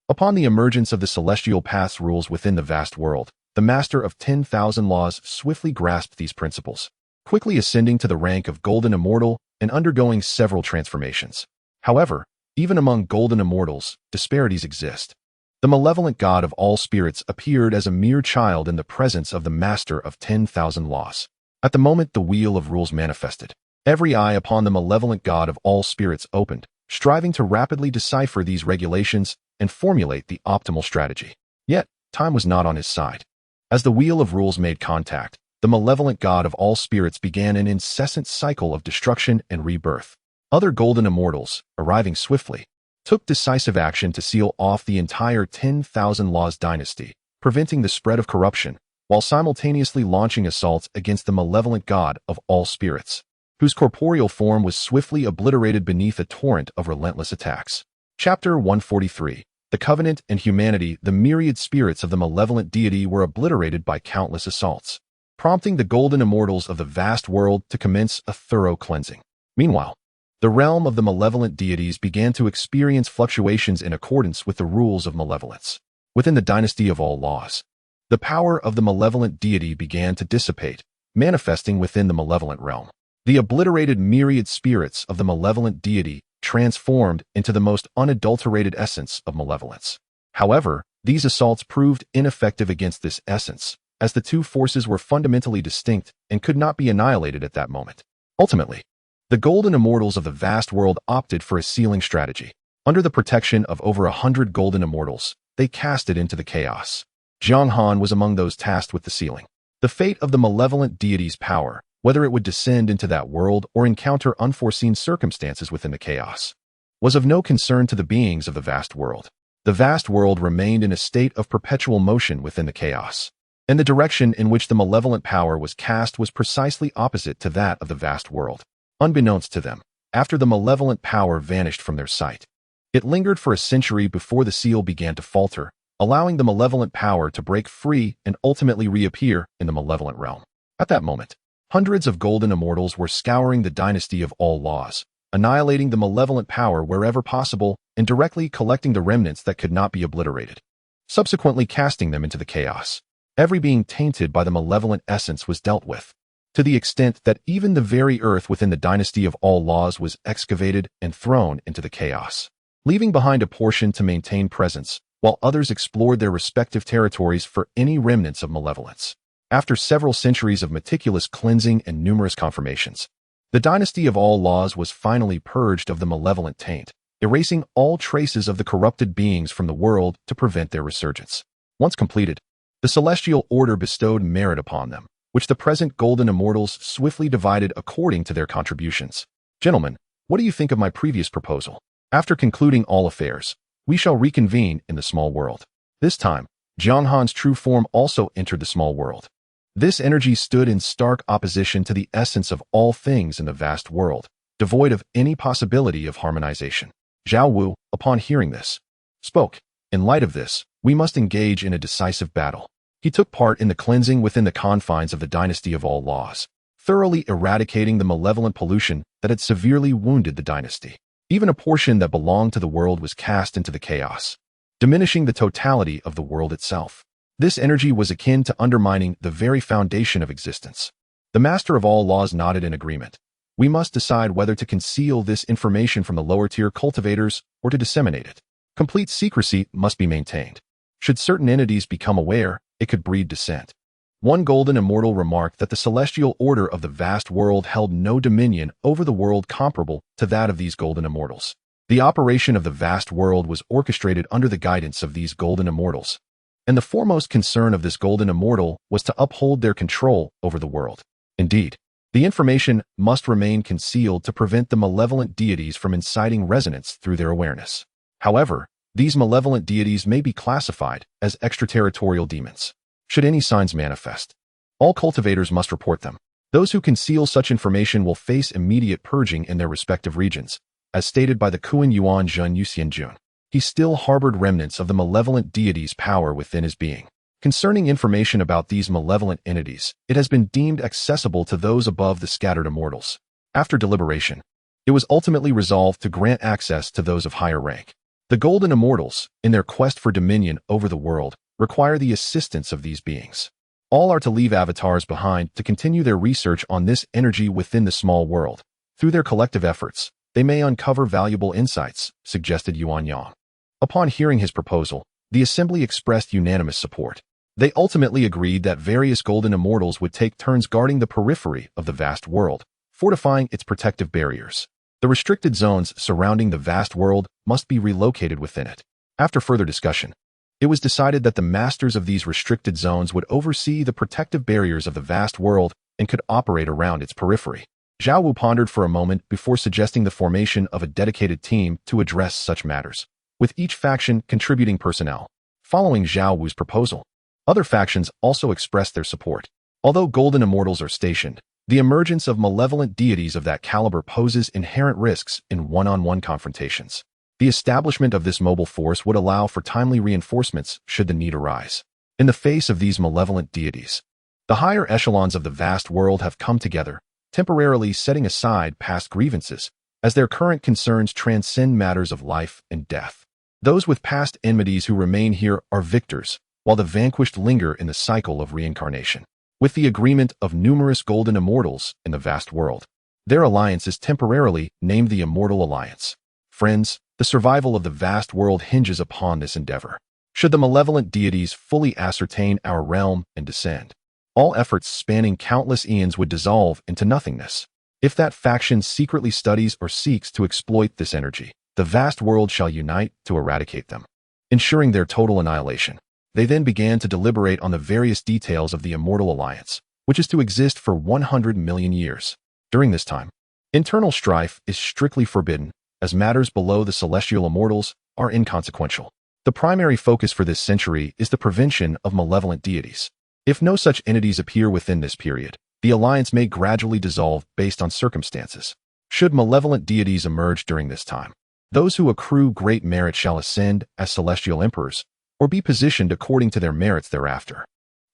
Upon the emergence of the celestial path's rules within the vast world, the master of 10,000 laws swiftly grasped these principles, quickly ascending to the rank of Golden Immortal and undergoing several transformations. However, even among Golden Immortals, disparities exist. The malevolent god of all spirits appeared as a mere child in the presence of the master of 10,000 laws. At the moment the wheel of rules manifested, every eye upon the malevolent god of all spirits opened, striving to rapidly decipher these regulations and formulate the optimal strategy. Yet, time was not on his side. As the wheel of rules made contact, the malevolent god of all spirits began an incessant cycle of destruction and rebirth. Other Golden Immortals, arriving swiftly, took decisive action to seal off the entire 10,000 Laws dynasty, preventing the spread of corruption, while simultaneously launching assaults against the malevolent god of all spirits, whose corporeal form was swiftly obliterated beneath a torrent of relentless attacks. Chapter 143. The Covenant and Humanity. The myriad spirits of the malevolent deity were obliterated by countless assaults, prompting the Golden Immortals of the vast world to commence a thorough cleansing. Meanwhile, the realm of the malevolent deities began to experience fluctuations in accordance with the rules of malevolence. Within the dynasty of all laws, the power of the malevolent deity began to dissipate, manifesting within the malevolent realm. The obliterated myriad spirits of the malevolent deity transformed into the most unadulterated essence of malevolence. However, these assaults proved ineffective against this essence, as the two forces were fundamentally distinct and could not be annihilated at that moment. Ultimately, the Golden Immortals of the vast world opted for a sealing strategy. Under the protection of over 100 Golden Immortals, they cast it into the chaos. Jiang Han was among those tasked with the sealing. The fate of the malevolent deity's power, whether it would descend into that world or encounter unforeseen circumstances within the chaos, was of no concern to the beings of the vast world. The vast world remained in a state of perpetual motion within the chaos, and the direction in which the malevolent power was cast was precisely opposite to that of the vast world. Unbeknownst to them, after the malevolent power vanished from their sight, it lingered for a century before the seal began to falter, allowing the malevolent power to break free and ultimately reappear in the malevolent realm. At that moment, hundreds of Golden Immortals were scouring the dynasty of all laws, annihilating the malevolent power wherever possible and directly collecting the remnants that could not be obliterated, subsequently casting them into the chaos. Every being tainted by the malevolent essence was dealt with, to the extent that even the very earth within the dynasty of all laws was excavated and thrown into the chaos, leaving behind a portion to maintain presence, while others explored their respective territories for any remnants of malevolence. After several centuries of meticulous cleansing and numerous confirmations, the dynasty of all laws was finally purged of the malevolent taint, erasing all traces of the corrupted beings from the world to prevent their resurgence. Once completed, the celestial order bestowed merit upon them, which the present Golden Immortals swiftly divided according to their contributions. Gentlemen, what do you think of my previous proposal? After concluding all affairs, we shall reconvene in the small world. This time, Jiang Han's true form also entered the small world. This energy stood in stark opposition to the essence of all things in the vast world, devoid of any possibility of harmonization. Zhao Wu, upon hearing this, spoke. In light of this, we must engage in a decisive battle. He took part in the cleansing within the confines of the dynasty of all laws, thoroughly eradicating the malevolent pollution that had severely wounded the dynasty. Even a portion that belonged to the world was cast into the chaos, diminishing the totality of the world itself. This energy was akin to undermining the very foundation of existence. The master of all laws nodded in agreement. We must decide whether to conceal this information from the lower-tier cultivators or to disseminate it. Complete secrecy must be maintained. Should certain entities become aware, it could breed dissent. One Golden Immortal remarked that the celestial order of the vast world held no dominion over the world comparable to that of these Golden Immortals. The operation of the vast world was orchestrated under the guidance of these Golden Immortals, and the foremost concern of this golden immortal was to uphold their control over the world. Indeed, the information must remain concealed to prevent the malevolent deities from inciting resonance through their awareness. However, these malevolent deities may be classified as extraterritorial demons. Should any signs manifest, all cultivators must report them. Those who conceal such information will face immediate purging in their respective regions, as stated by the Kuan Yuan Zhen Yuxianjun. He still harbored remnants of the malevolent deity's power within his being. Concerning information about these malevolent entities, it has been deemed accessible to those above the scattered immortals. After deliberation, it was ultimately resolved to grant access to those of higher rank. The golden immortals, in their quest for dominion over the world, require the assistance of these beings. All are to leave avatars behind to continue their research on this energy within the small world. Through their collective efforts, they may uncover valuable insights, suggested Yuan Yang. Upon hearing his proposal, the assembly expressed unanimous support. They ultimately agreed that various golden immortals would take turns guarding the periphery of the vast world, fortifying its protective barriers. The restricted zones surrounding the vast world must be relocated within it. After further discussion, it was decided that the masters of these restricted zones would oversee the protective barriers of the vast world and could operate around its periphery. Zhao Wu pondered for a moment before suggesting the formation of a dedicated team to address such matters, with each faction contributing personnel. Following Zhao Wu's proposal, other factions also expressed their support. Although golden immortals are stationed, the emergence of malevolent deities of that caliber poses inherent risks in one-on-one confrontations. The establishment of this mobile force would allow for timely reinforcements should the need arise. In the face of these malevolent deities, the higher echelons of the vast world have come together, temporarily setting aside past grievances, as their current concerns transcend matters of life and death. Those with past enmities who remain here are victors, while the vanquished linger in the cycle of reincarnation. With the agreement of numerous golden immortals in the vast world, their alliance is temporarily named the Immortal Alliance. Friends, the survival of the vast world hinges upon this endeavor. Should the malevolent deities fully ascertain our realm and descend, all efforts spanning countless eons would dissolve into nothingness. If that faction secretly studies or seeks to exploit this energy, the vast world shall unite to eradicate them, ensuring their total annihilation. They then began to deliberate on the various details of the Immortal Alliance, which is to exist for 100 million years. During this time, internal strife is strictly forbidden, as matters below the celestial immortals are inconsequential. The primary focus for this century is the prevention of malevolent deities. If no such entities appear within this period, the alliance may gradually dissolve based on circumstances. Should malevolent deities emerge during this time, those who accrue great merit shall ascend as celestial emperors, or be positioned according to their merits thereafter.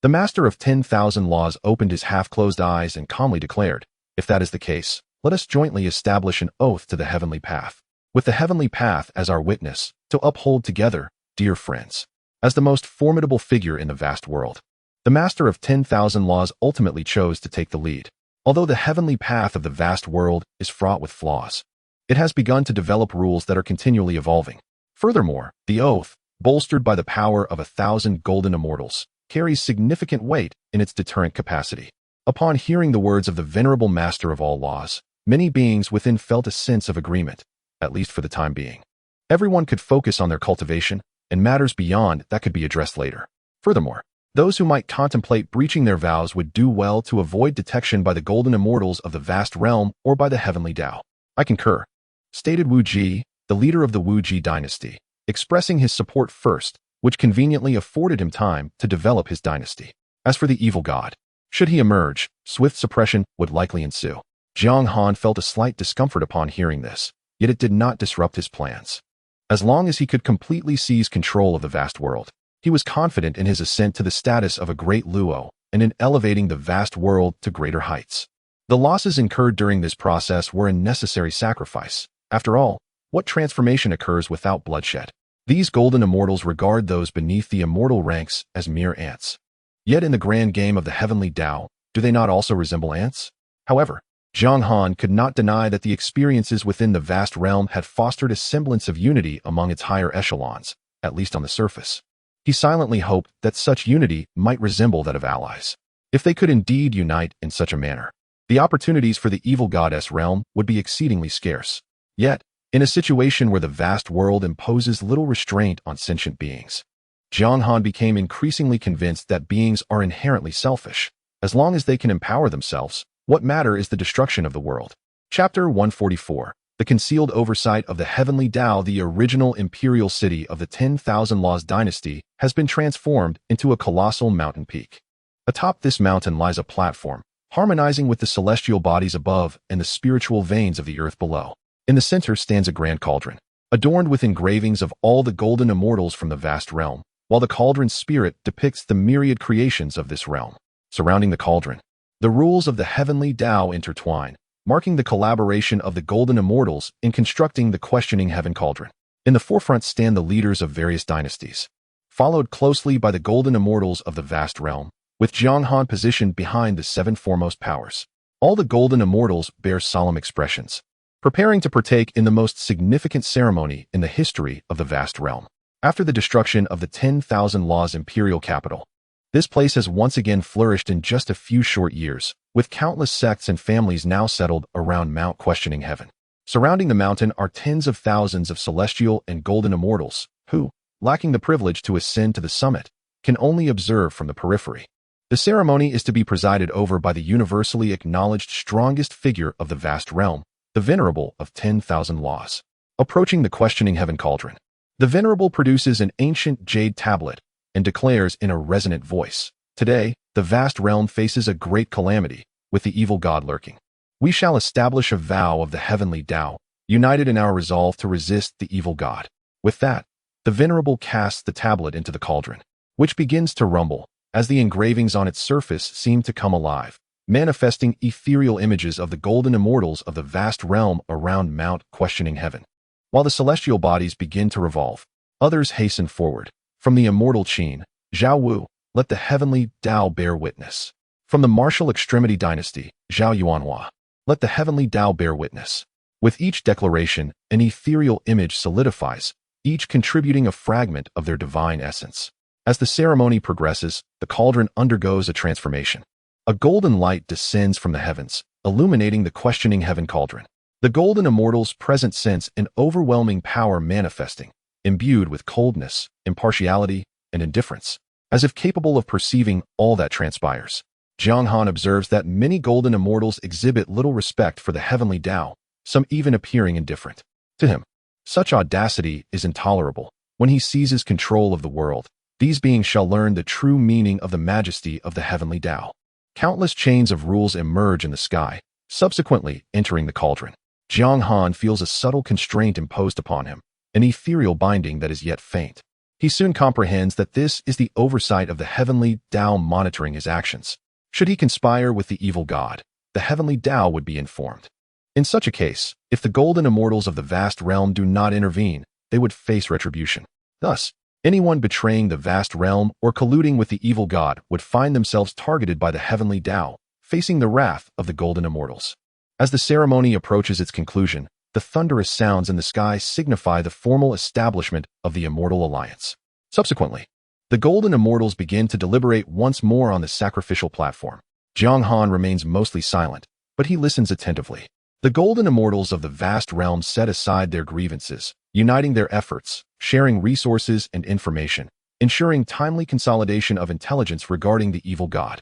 The Master of 10,000 Laws opened his half-closed eyes and calmly declared, "If that is the case, let us jointly establish an oath to the heavenly path, with the heavenly path as our witness, to uphold together, dear friends." As the most formidable figure in the vast world, the Master of 10,000 Laws ultimately chose to take the lead. Although the heavenly path of the vast world is fraught with flaws, it has begun to develop rules that are continually evolving. Furthermore, the oath, bolstered by the power of 1,000 golden immortals, carries significant weight in its deterrent capacity. Upon hearing the words of the venerable Master of all laws, many beings within felt a sense of agreement, at least for the time being. Everyone could focus on their cultivation, and matters beyond that could be addressed later. Furthermore, those who might contemplate breaching their vows would do well to avoid detection by the golden immortals of the vast realm or by the heavenly Tao. "I concur," stated Wu Ji, the leader of the Wu Ji dynasty, expressing his support first, which conveniently afforded him time to develop his dynasty. As for the evil god, should he emerge, swift suppression would likely ensue. Jiang Han felt a slight discomfort upon hearing this, yet it did not disrupt his plans. As long as he could completely seize control of the vast world, he was confident in his ascent to the status of a great Luo and in elevating the vast world to greater heights. The losses incurred during this process were a necessary sacrifice. After all, what transformation occurs without bloodshed? These golden immortals regard those beneath the immortal ranks as mere ants. Yet in the grand game of the heavenly Tao, do they not also resemble ants? However, Jiang Han could not deny that the experiences within the vast realm had fostered a semblance of unity among its higher echelons, at least on the surface. He silently hoped that such unity might resemble that of allies. If they could indeed unite in such a manner, the opportunities for the evil goddess realm would be exceedingly scarce. Yet, in a situation where the vast world imposes little restraint on sentient beings, Jiang Han became increasingly convinced that beings are inherently selfish. As long as they can empower themselves, what matter is the destruction of the world. Chapter 144. The concealed oversight of the heavenly Tao. The original imperial city of the 10,000 Laws dynasty has been transformed into a colossal mountain peak. Atop this mountain lies a platform, harmonizing with the celestial bodies above and the spiritual veins of the earth below. In the center stands a grand cauldron, adorned with engravings of all the golden immortals from the vast realm, while the cauldron's spirit depicts the myriad creations of this realm. Surrounding the cauldron, the rules of the heavenly Tao intertwine, marking the collaboration of the golden immortals in constructing the questioning heaven cauldron. In the forefront stand the leaders of various dynasties, followed closely by the golden immortals of the vast realm, with Jiang Han positioned behind the seven foremost powers. All the golden immortals bear solemn expressions, preparing to partake in the most significant ceremony in the history of the vast realm. After the destruction of the 10,000 Laws imperial capital, this place has once again flourished in just a few short years, with countless sects and families now settled around Mount Questioning Heaven. Surrounding the mountain are tens of thousands of celestial and golden immortals, who, lacking the privilege to ascend to the summit, can only observe from the periphery. The ceremony is to be presided over by the universally acknowledged strongest figure of the vast realm, the Venerable of 10,000 Laws. Approaching the Questioning Heaven cauldron, the Venerable produces an ancient jade tablet and declares in a resonant voice, "Today, the vast realm faces a great calamity, with the evil god lurking. We shall establish a vow of the heavenly Tao, united in our resolve to resist the evil god." With that, the Venerable casts the tablet into the cauldron, which begins to rumble, as the engravings on its surface seem to come alive, manifesting ethereal images of the golden immortals of the vast realm around Mount Questioning Heaven. While the celestial bodies begin to revolve, others hasten forward. From the immortal Qin, Zhao Wu, let the heavenly Tao bear witness. From the martial extremity dynasty, Zhao Yuanhua, let the heavenly Tao bear witness. With each declaration, an ethereal image solidifies, each contributing a fragment of their divine essence. As the ceremony progresses, the cauldron undergoes a transformation. A golden light descends from the heavens, illuminating the Questioning Heaven cauldron. The golden immortals present sense an overwhelming power manifesting, imbued with coldness, impartiality, and indifference, as if capable of perceiving all that transpires. Jiang Han observes that many golden immortals exhibit little respect for the heavenly Tao, some even appearing indifferent. To him, such audacity is intolerable. When he seizes control of the world, these beings shall learn the true meaning of the majesty of the heavenly Tao. Countless chains of rules emerge in the sky, subsequently entering the cauldron. Jiang Han feels a subtle constraint imposed upon him, an ethereal binding that is yet faint. He soon comprehends that this is the oversight of the heavenly Tao monitoring his actions. Should he conspire with the evil god, the heavenly Tao would be informed. In such a case, if the golden immortals of the vast realm do not intervene, they would face retribution. Thus, anyone betraying the vast realm or colluding with the evil god would find themselves targeted by the heavenly Tao, facing the wrath of the golden immortals. As the ceremony approaches its conclusion, the thunderous sounds in the sky signify the formal establishment of the Immortal Alliance. Subsequently, the golden immortals begin to deliberate once more on the sacrificial platform. Jiang Han remains mostly silent, but he listens attentively. The golden immortals of the vast realm set aside their grievances, uniting their efforts, sharing resources and information, ensuring timely consolidation of intelligence regarding the evil god,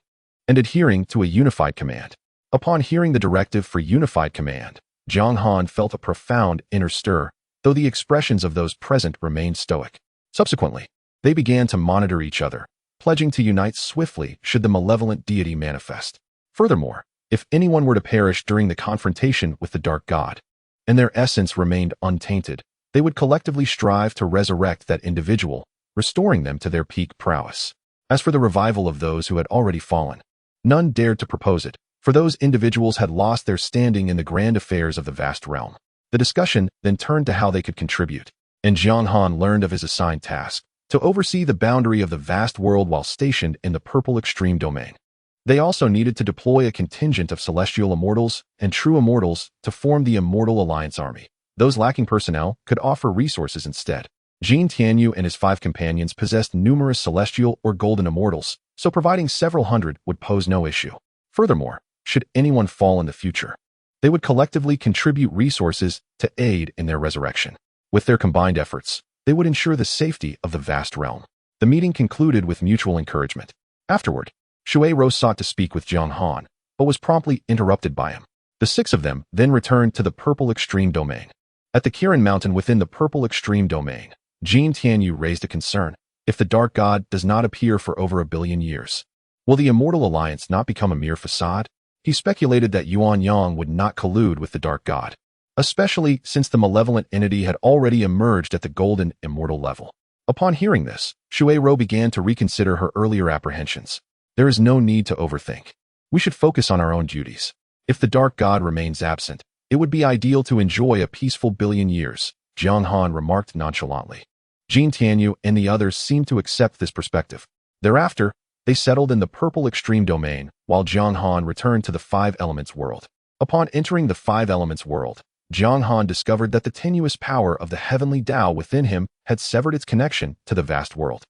and adhering to a unified command. Upon hearing the directive for unified command, Jiang Han felt a profound inner stir, though the expressions of those present remained stoic. Subsequently, they began to monitor each other, pledging to unite swiftly should the malevolent deity manifest. Furthermore, if anyone were to perish during the confrontation with the dark god, and their essence remained untainted, they would collectively strive to resurrect that individual, restoring them to their peak prowess. As for the revival of those who had already fallen, none dared to propose it, for those individuals had lost their standing in the grand affairs of the vast realm. The discussion then turned to how they could contribute, and Jiang Han learned of his assigned task, to oversee the boundary of the vast world while stationed in the purple extreme domain. They also needed to deploy a contingent of celestial immortals and true immortals to form the Immortal Alliance army. Those lacking personnel could offer resources instead. Jin Tianyu and his 5 companions possessed numerous celestial or golden immortals, so providing several hundred would pose no issue. Furthermore, should anyone fall in the future, they would collectively contribute resources to aid in their resurrection. With their combined efforts, they would ensure the safety of the vast realm. The meeting concluded with mutual encouragement. Afterward, Shuei sought to speak with Jiang Han, but was promptly interrupted by him. The six of them then returned to the Purple Extreme Domain. At the Kirin Mountain within the Purple Extreme Domain, Jin Tianyu raised a concern. If the Dark God does not appear for over 1 billion years, will the Immortal Alliance not become a mere facade? He speculated that Yuan Yang would not collude with the Dark God, especially since the malevolent entity had already emerged at the Golden Immortal level. Upon hearing this, Shuei began to reconsider her earlier apprehensions. There is no need to overthink. We should focus on our own duties. If the Dark God remains absent, it would be ideal to enjoy a peaceful 1 billion years, Jiang Han remarked nonchalantly. Jin Tianyu and the others seemed to accept this perspective. Thereafter, they settled in the Purple Extreme Domain, while Jiang Han returned to the Five Elements world. Upon entering the Five Elements world, Jiang Han discovered that the tenuous power of the heavenly Tao within him had severed its connection to the vast world.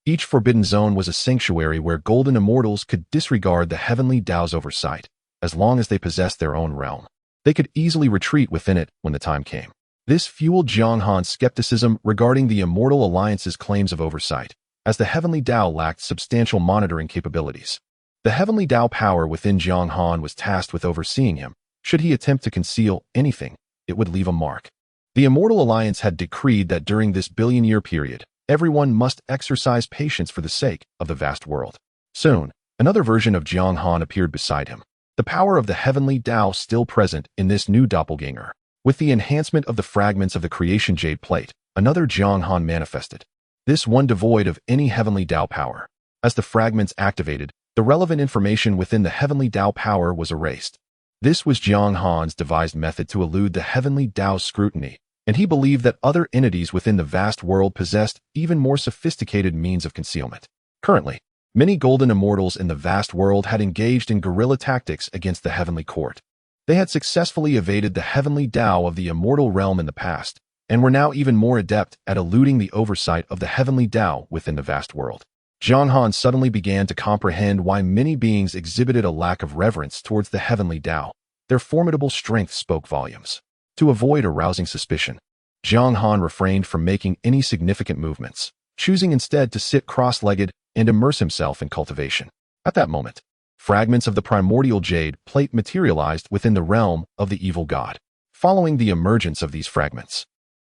Each forbidden zone was a sanctuary where golden immortals could disregard the heavenly Tao's oversight. As long as they possessed their own realm, they could easily retreat within it when the time came. This fueled Jiang Han's skepticism regarding the Immortal Alliance's claims of oversight, as the heavenly Tao lacked substantial monitoring capabilities. The heavenly Tao power within Jiang Han was tasked with overseeing him. Should he attempt to conceal anything, it would leave a mark. The Immortal Alliance had decreed that during this billion-year period, everyone must exercise patience for the sake of the vast world. Soon, another version of Jiang Han appeared beside him. The power of the heavenly Tao still present in this new doppelganger. With the enhancement of the fragments of the creation jade plate, another Jiang Han manifested. This one devoid of any heavenly Tao power. As the fragments activated, the relevant information within the heavenly Tao power was erased. This was Jiang Han's devised method to elude the heavenly Tao's scrutiny, and he believed that other entities within the vast world possessed even more sophisticated means of concealment. Currently, many golden immortals in the vast world had engaged in guerrilla tactics against the heavenly court. They had successfully evaded the heavenly Tao of the Immortal Realm in the past, and were now even more adept at eluding the oversight of the heavenly Tao within the vast world. Jiang Han suddenly began to comprehend why many beings exhibited a lack of reverence towards the heavenly Tao. Their formidable strength spoke volumes. To avoid arousing suspicion, Jiang Han refrained from making any significant movements, choosing instead to sit cross-legged and immerse himself in cultivation. At that moment, fragments of the primordial jade plate materialized within the realm of the evil god. Following the emergence of these fragments,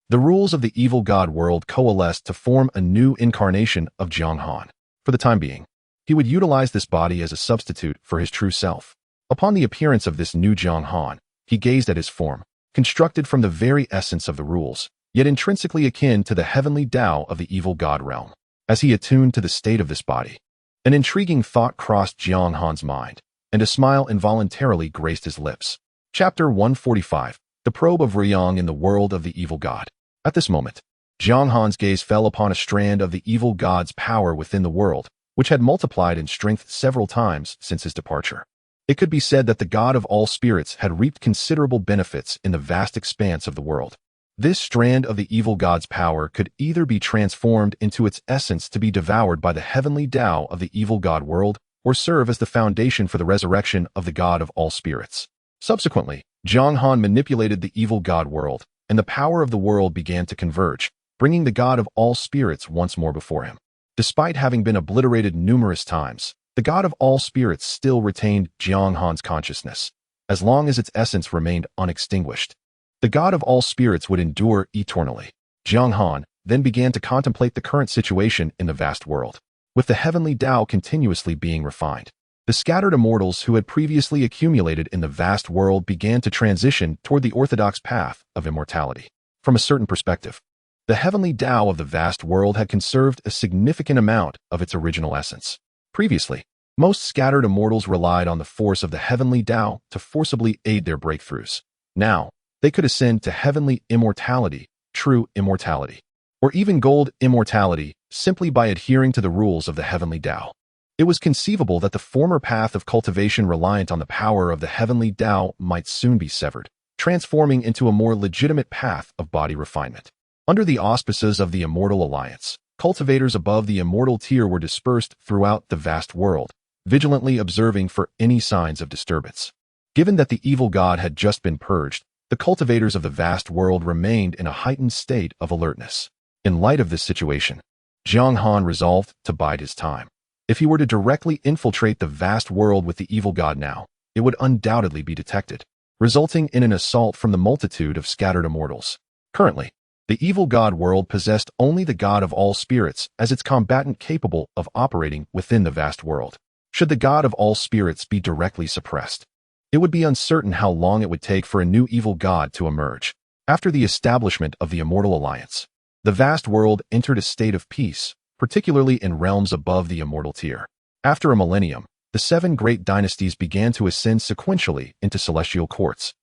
the rules of the evil god world coalesced to form a new incarnation of Jiang Han. For the time being, he would utilize this body as a substitute for his true self. Upon the appearance of this new Jiang Han, he gazed at his form, constructed from the very essence of the rules, yet intrinsically akin to the heavenly Tao of the evil god realm. As he attuned to the state of this body, an intriguing thought crossed Jiang Han's mind, and a smile involuntarily graced his lips. Chapter 145, The Probe of Ruyang in the World of the Evil God. At this moment, Jiang Han's gaze fell upon a strand of the evil god's power within the world, which had multiplied in strength several times since his departure. It could be said that the god of all spirits had reaped considerable benefits in the vast expanse of the world. This strand of the evil god's power could either be transformed into its essence to be devoured by the heavenly Tao of the evil god world, or serve as the foundation for the resurrection of the god of all spirits. Subsequently, Jiang Han manipulated the evil god world, and the power of the world began to converge, bringing the god of all spirits once more before him. Despite having been obliterated numerous times, the god of all spirits still retained Jiang Han's consciousness, as long as its essence remained unextinguished. The god of all spirits would endure eternally. Jiang Han then began to contemplate the current situation in the vast world. With the heavenly Tao continuously being refined, the scattered immortals who had previously accumulated in the vast world began to transition toward the orthodox path of immortality. From a certain perspective, the heavenly Tao of the vast world had conserved a significant amount of its original essence. Previously, most scattered immortals relied on the force of the heavenly Tao to forcibly aid their breakthroughs. Now, they could ascend to heavenly immortality, true immortality, or even gold immortality simply by adhering to the rules of the heavenly Tao. It was conceivable that the former path of cultivation reliant on the power of the heavenly Tao might soon be severed, transforming into a more legitimate path of body refinement. Under the auspices of the Immortal Alliance, cultivators above the immortal tier were dispersed throughout the vast world, vigilantly observing for any signs of disturbance. Given that the evil god had just been purged, the cultivators of the vast world remained in a heightened state of alertness. In light of this situation, Jiang Han resolved to bide his time. If he were to directly infiltrate the vast world with the evil god now, it would undoubtedly be detected, resulting in an assault from the multitude of scattered immortals. Currently, the evil god world possessed only the god of all spirits as its combatant capable of operating within the vast world. Should the god of all spirits be directly suppressed, it would be uncertain how long it would take for a new evil god to emerge. After the establishment of the Immortal Alliance, the vast world entered a state of peace, particularly in realms above the immortal tier. After a millennium, the 7 great dynasties began to ascend sequentially into celestial courts,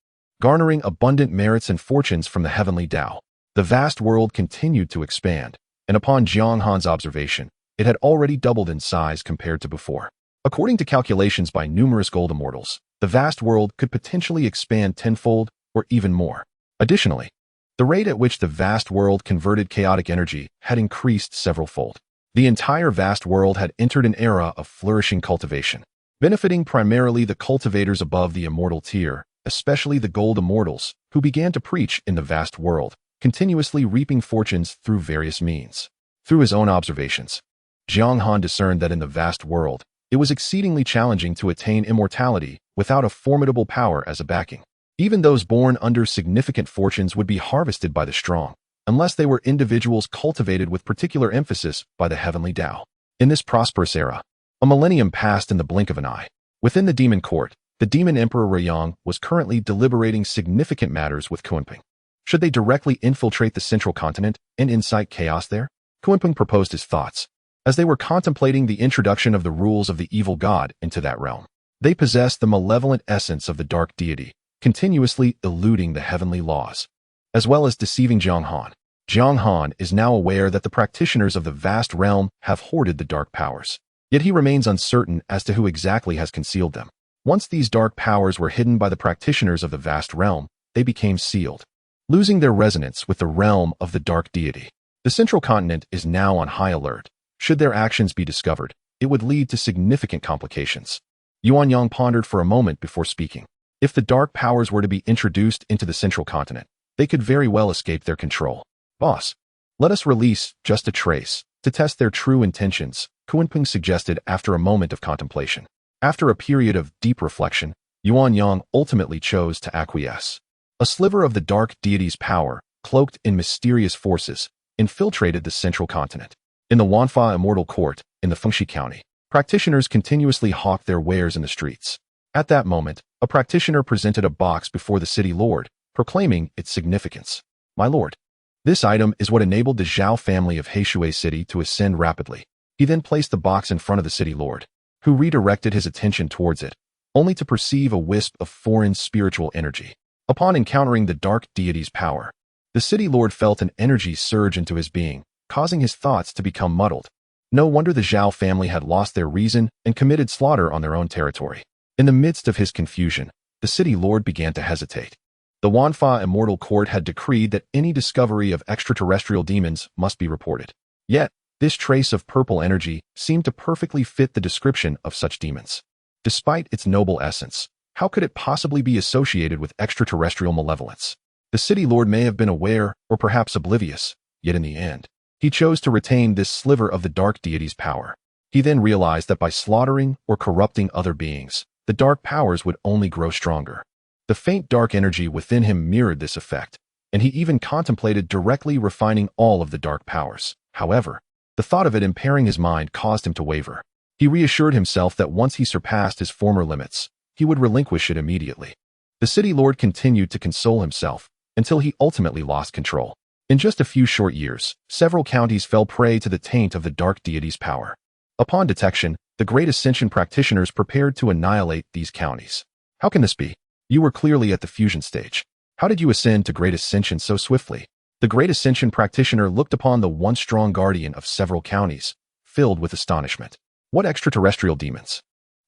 garnering abundant merits and fortunes from the heavenly Tao. The vast world continued to expand, and upon Jiang Han's observation, it had already doubled in size compared to before. According to calculations by numerous gold immortals, the vast world could potentially expand tenfold or even more. Additionally, the rate at which the vast world converted chaotic energy had increased several-fold. The entire vast world had entered an era of flourishing cultivation, benefiting primarily the cultivators above the immortal tier, especially the gold immortals, who began to preach in the vast world, continuously reaping fortunes through various means. Through his own observations, Jiang Han discerned that in the vast world, it was exceedingly challenging to attain immortality without a formidable power as a backing. Even those born under significant fortunes would be harvested by the strong, unless they were individuals cultivated with particular emphasis by the heavenly Tao. In this prosperous era, a millennium passed in the blink of an eye. Within the demon court, the demon emperor Ruyang was currently deliberating significant matters with Kunpeng. Should they directly infiltrate the central continent and incite chaos there? Kunpeng proposed his thoughts, as they were contemplating the introduction of the rules of the evil god into that realm. They possessed the malevolent essence of the dark deity, continuously eluding the heavenly laws, as well as deceiving Jiang Han. Jiang Han is now aware that the practitioners of the vast realm have hoarded the dark powers, yet he remains uncertain as to who exactly has concealed them. Once these dark powers were hidden by the practitioners of the vast realm, they became sealed, losing their resonance with the realm of the dark deity. The central continent is now on high alert. Should their actions be discovered, it would lead to significant complications. Yuan Yang pondered for a moment before speaking. If the dark powers were to be introduced into the central continent, they could very well escape their control. Boss, let us release just a trace to test their true intentions, Kunpeng suggested after a moment of contemplation. After a period of deep reflection, Yuan Yang ultimately chose to acquiesce. A sliver of the dark deity's power, cloaked in mysterious forces, infiltrated the central continent. In the Wanfa Immortal Court, in the Fengxi County, practitioners continuously hawked their wares in the streets. At that moment, a practitioner presented a box before the city lord, proclaiming its significance. My lord, this item is what enabled the Zhao family of Heishui City to ascend rapidly. He then placed the box in front of the city lord, who redirected his attention towards it, only to perceive a wisp of foreign spiritual energy. Upon encountering the dark deity's power, the city lord felt an energy surge into his being, causing his thoughts to become muddled. No wonder the Zhao family had lost their reason and committed slaughter on their own territory. In the midst of his confusion, the city lord began to hesitate. The Wanfa Immortal Court had decreed that any discovery of extraterrestrial demons must be reported. Yet, this trace of purple energy seemed to perfectly fit the description of such demons. Despite its noble essence, how could it possibly be associated with extraterrestrial malevolence? The city lord may have been aware or perhaps oblivious, yet in the end, he chose to retain this sliver of the dark deity's power. He then realized that by slaughtering or corrupting other beings, the dark powers would only grow stronger. The faint dark energy within him mirrored this effect, and he even contemplated directly refining all of the dark powers. However, the thought of it impairing his mind caused him to waver. He reassured himself that once he surpassed his former limits, he would relinquish it immediately. The city lord continued to console himself until he ultimately lost control. In just a few short years, several counties fell prey to the taint of the dark deity's power. Upon detection, the Great Ascension practitioners prepared to annihilate these counties. How can this be? You were clearly at the fusion stage. How did you ascend to Great Ascension so swiftly? The Great Ascension practitioner looked upon the once strong guardian of several counties, filled with astonishment. What extraterrestrial demons?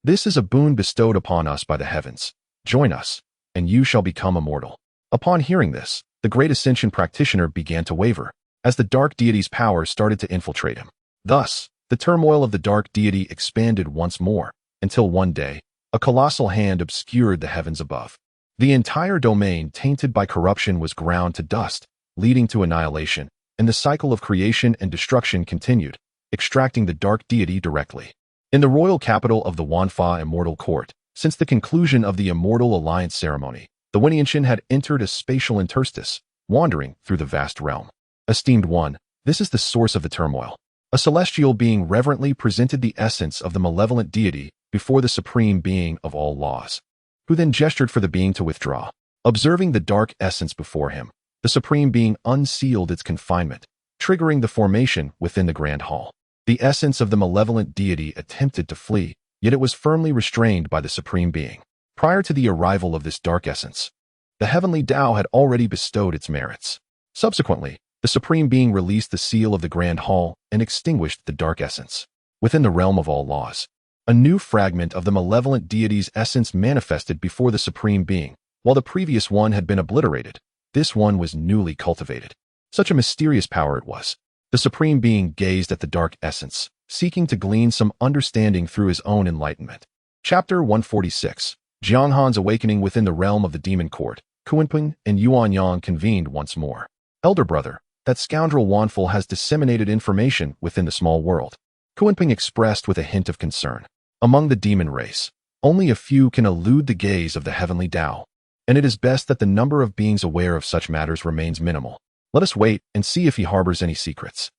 This is a boon bestowed upon us by the heavens. Join us, and you shall become immortal. Upon hearing this, the Great Ascension practitioner began to waver, as the dark deity's power started to infiltrate him. Thus, the turmoil of the dark deity expanded once more, until one day, a colossal hand obscured the heavens above. The entire domain tainted by corruption was ground to dust, leading to annihilation, and the cycle of creation and destruction continued. extracting the dark deity directly. In the royal capital of the Wanfa Immortal Court, since the conclusion of the Immortal Alliance ceremony, the Wenianshin had entered a spatial interstice, wandering through the vast realm. Esteemed one, this is the source of the turmoil. A celestial being reverently presented the essence of the malevolent deity before the supreme being of all laws, who then gestured for the being to withdraw. Observing the dark essence before him, the supreme being unsealed its confinement, triggering the formation within the grand hall. The essence of the malevolent deity attempted to flee, yet it was firmly restrained by the supreme being. Prior to the arrival of this dark essence, the heavenly Tao had already bestowed its merits. Subsequently, the supreme being released the seal of the grand hall and extinguished the dark essence. Within the realm of all laws, a new fragment of the malevolent deity's essence manifested before the supreme being. While the previous one had been obliterated, this one was newly cultivated. Such a mysterious power it was. The supreme being gazed at the dark essence, seeking to glean some understanding through his own enlightenment. Chapter 146. Jiang Han's awakening within the realm of the demon court. Kuanping and Yuanyang convened once more. Elder brother, that scoundrel Wanful has disseminated information within the small world. Kuanping expressed with a hint of concern. Among the demon race, only a few can elude the gaze of the heavenly Tao, and it is best that the number of beings aware of such matters remains minimal. Let us wait and see if he harbors any secrets.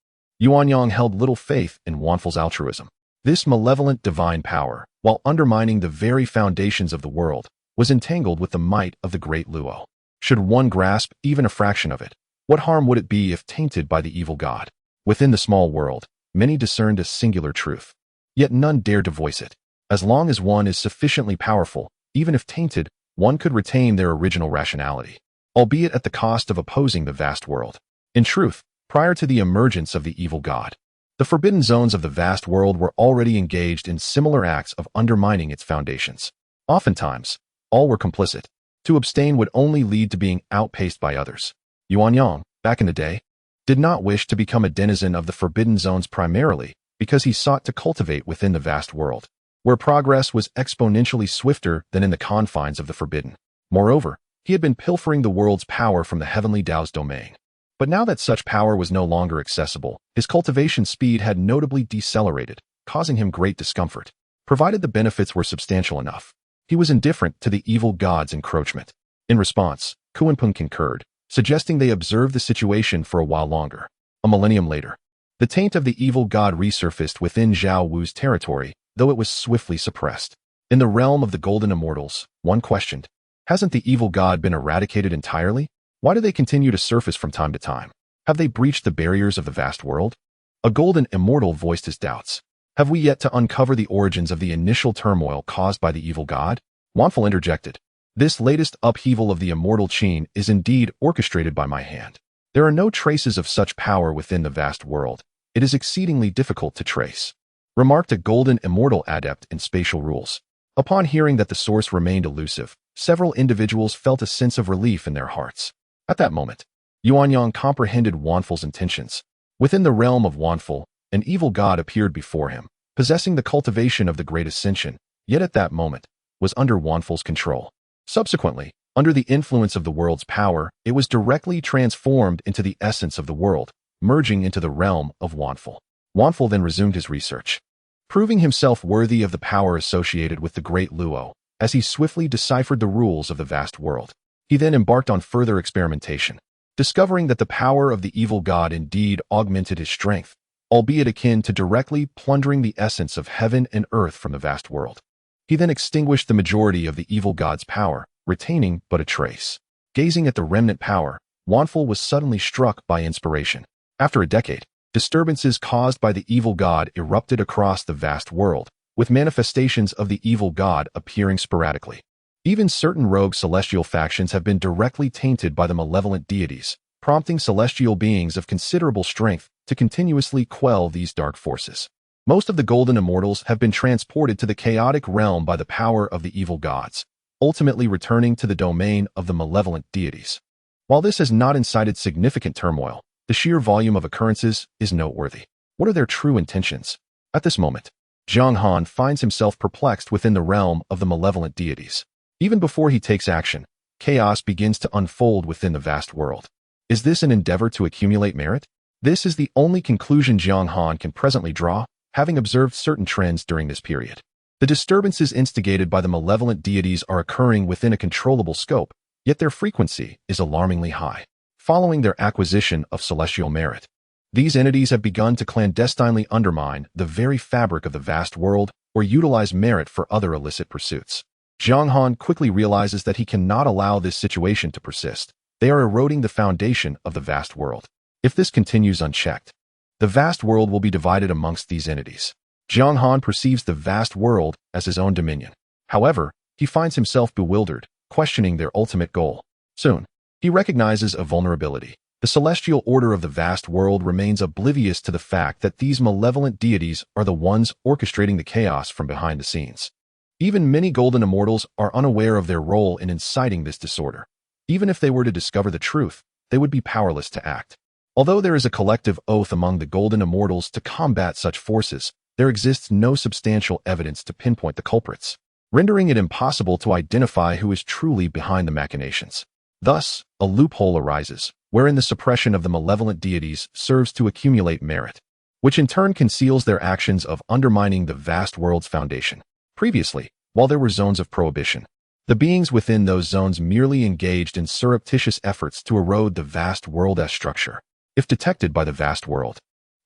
Yuanyang held little faith in Wanful's altruism. This malevolent divine power, while undermining the very foundations of the world, was entangled with the might of the great Luo. Should one grasp even a fraction of it, what harm would it be if tainted by the evil god? Within the small world, many discerned a singular truth, yet none dared to voice it. As long as one is sufficiently powerful, even if tainted, one could retain their original rationality, albeit at the cost of opposing the vast world. In truth, prior to the emergence of the evil god, the forbidden zones of the vast world were already engaged in similar acts of undermining its foundations. Oftentimes, all were complicit. To abstain would only lead to being outpaced by others. Yuanyang, back in the day, did not wish to become a denizen of the forbidden zones primarily because he sought to cultivate within the vast world, where progress was exponentially swifter than in the confines of the forbidden. Moreover, he had been pilfering the world's power from the heavenly Tao's domain. But now that such power was no longer accessible, his cultivation speed had notably decelerated, causing him great discomfort. Provided the benefits were substantial enough, he was indifferent to the evil god's encroachment. In response, Kuanping concurred, suggesting they observe the situation for a while longer. A millennium later, the taint of the evil god resurfaced within Zhao Wu's territory, though it was swiftly suppressed. In the realm of the golden immortals, one questioned, hasn't the evil god been eradicated entirely? Why do they continue to surface from time to time? Have they breached the barriers of the vast world? A golden immortal voiced his doubts. Have we yet to uncover the origins of the initial turmoil caused by the evil god? Wanful interjected. This latest upheaval of the immortal chain is indeed orchestrated by my hand. There are no traces of such power within the vast world. It is exceedingly difficult to trace, remarked a golden immortal adept in spatial rules. Upon hearing that the source remained elusive, several individuals felt a sense of relief in their hearts. At that moment, Yuanyang comprehended Wanful's intentions. Within the realm of Wanful, an evil god appeared before him, possessing the cultivation of the great ascension, yet at that moment, was under Wanful's control. Subsequently, under the influence of the world's power, it was directly transformed into the essence of the world, merging into the realm of Wanful. Wanful then resumed his research, proving himself worthy of the power associated with the great Luo, as he swiftly deciphered the rules of the vast world. He then embarked on further experimentation, discovering that the power of the evil god indeed augmented his strength, albeit akin to directly plundering the essence of heaven and earth from the vast world. He then extinguished the majority of the evil god's power, retaining but a trace. Gazing at the remnant power, Wanful was suddenly struck by inspiration. After a decade, disturbances caused by the evil god erupted across the vast world, with manifestations of the evil god appearing sporadically. Even certain rogue celestial factions have been directly tainted by the malevolent deities, prompting celestial beings of considerable strength to continuously quell these dark forces. Most of the golden immortals have been transported to the chaotic realm by the power of the evil gods, ultimately returning to the domain of the malevolent deities. While this has not incited significant turmoil, the sheer volume of occurrences is noteworthy. What are their true intentions? At this moment, Jiang Han finds himself perplexed within the realm of the malevolent deities. Even before he takes action, chaos begins to unfold within the vast world. Is this an endeavor to accumulate merit? This is the only conclusion Jiang Han can presently draw, having observed certain trends during this period. The disturbances instigated by the malevolent deities are occurring within a controllable scope, yet their frequency is alarmingly high. Following their acquisition of celestial merit, these entities have begun to clandestinely undermine the very fabric of the vast world or utilize merit for other illicit pursuits. Jiang Han quickly realizes that he cannot allow this situation to persist. They are eroding the foundation of the vast world. If this continues unchecked, the vast world will be divided amongst these entities. Jiang Han perceives the vast world as his own dominion. However, he finds himself bewildered, questioning their ultimate goal. Soon, he recognizes a vulnerability. The celestial order of the vast world remains oblivious to the fact that these malevolent deities are the ones orchestrating the chaos from behind the scenes. Even many golden immortals are unaware of their role in inciting this disorder. Even if they were to discover the truth, they would be powerless to act. Although there is a collective oath among the golden immortals to combat such forces, there exists no substantial evidence to pinpoint the culprits, rendering it impossible to identify who is truly behind the machinations. Thus, a loophole arises, wherein the suppression of the malevolent deities serves to accumulate merit, which in turn conceals their actions of undermining the vast world's foundation. Previously, while there were zones of prohibition, the beings within those zones merely engaged in surreptitious efforts to erode the vast world's structure. If detected by the vast world,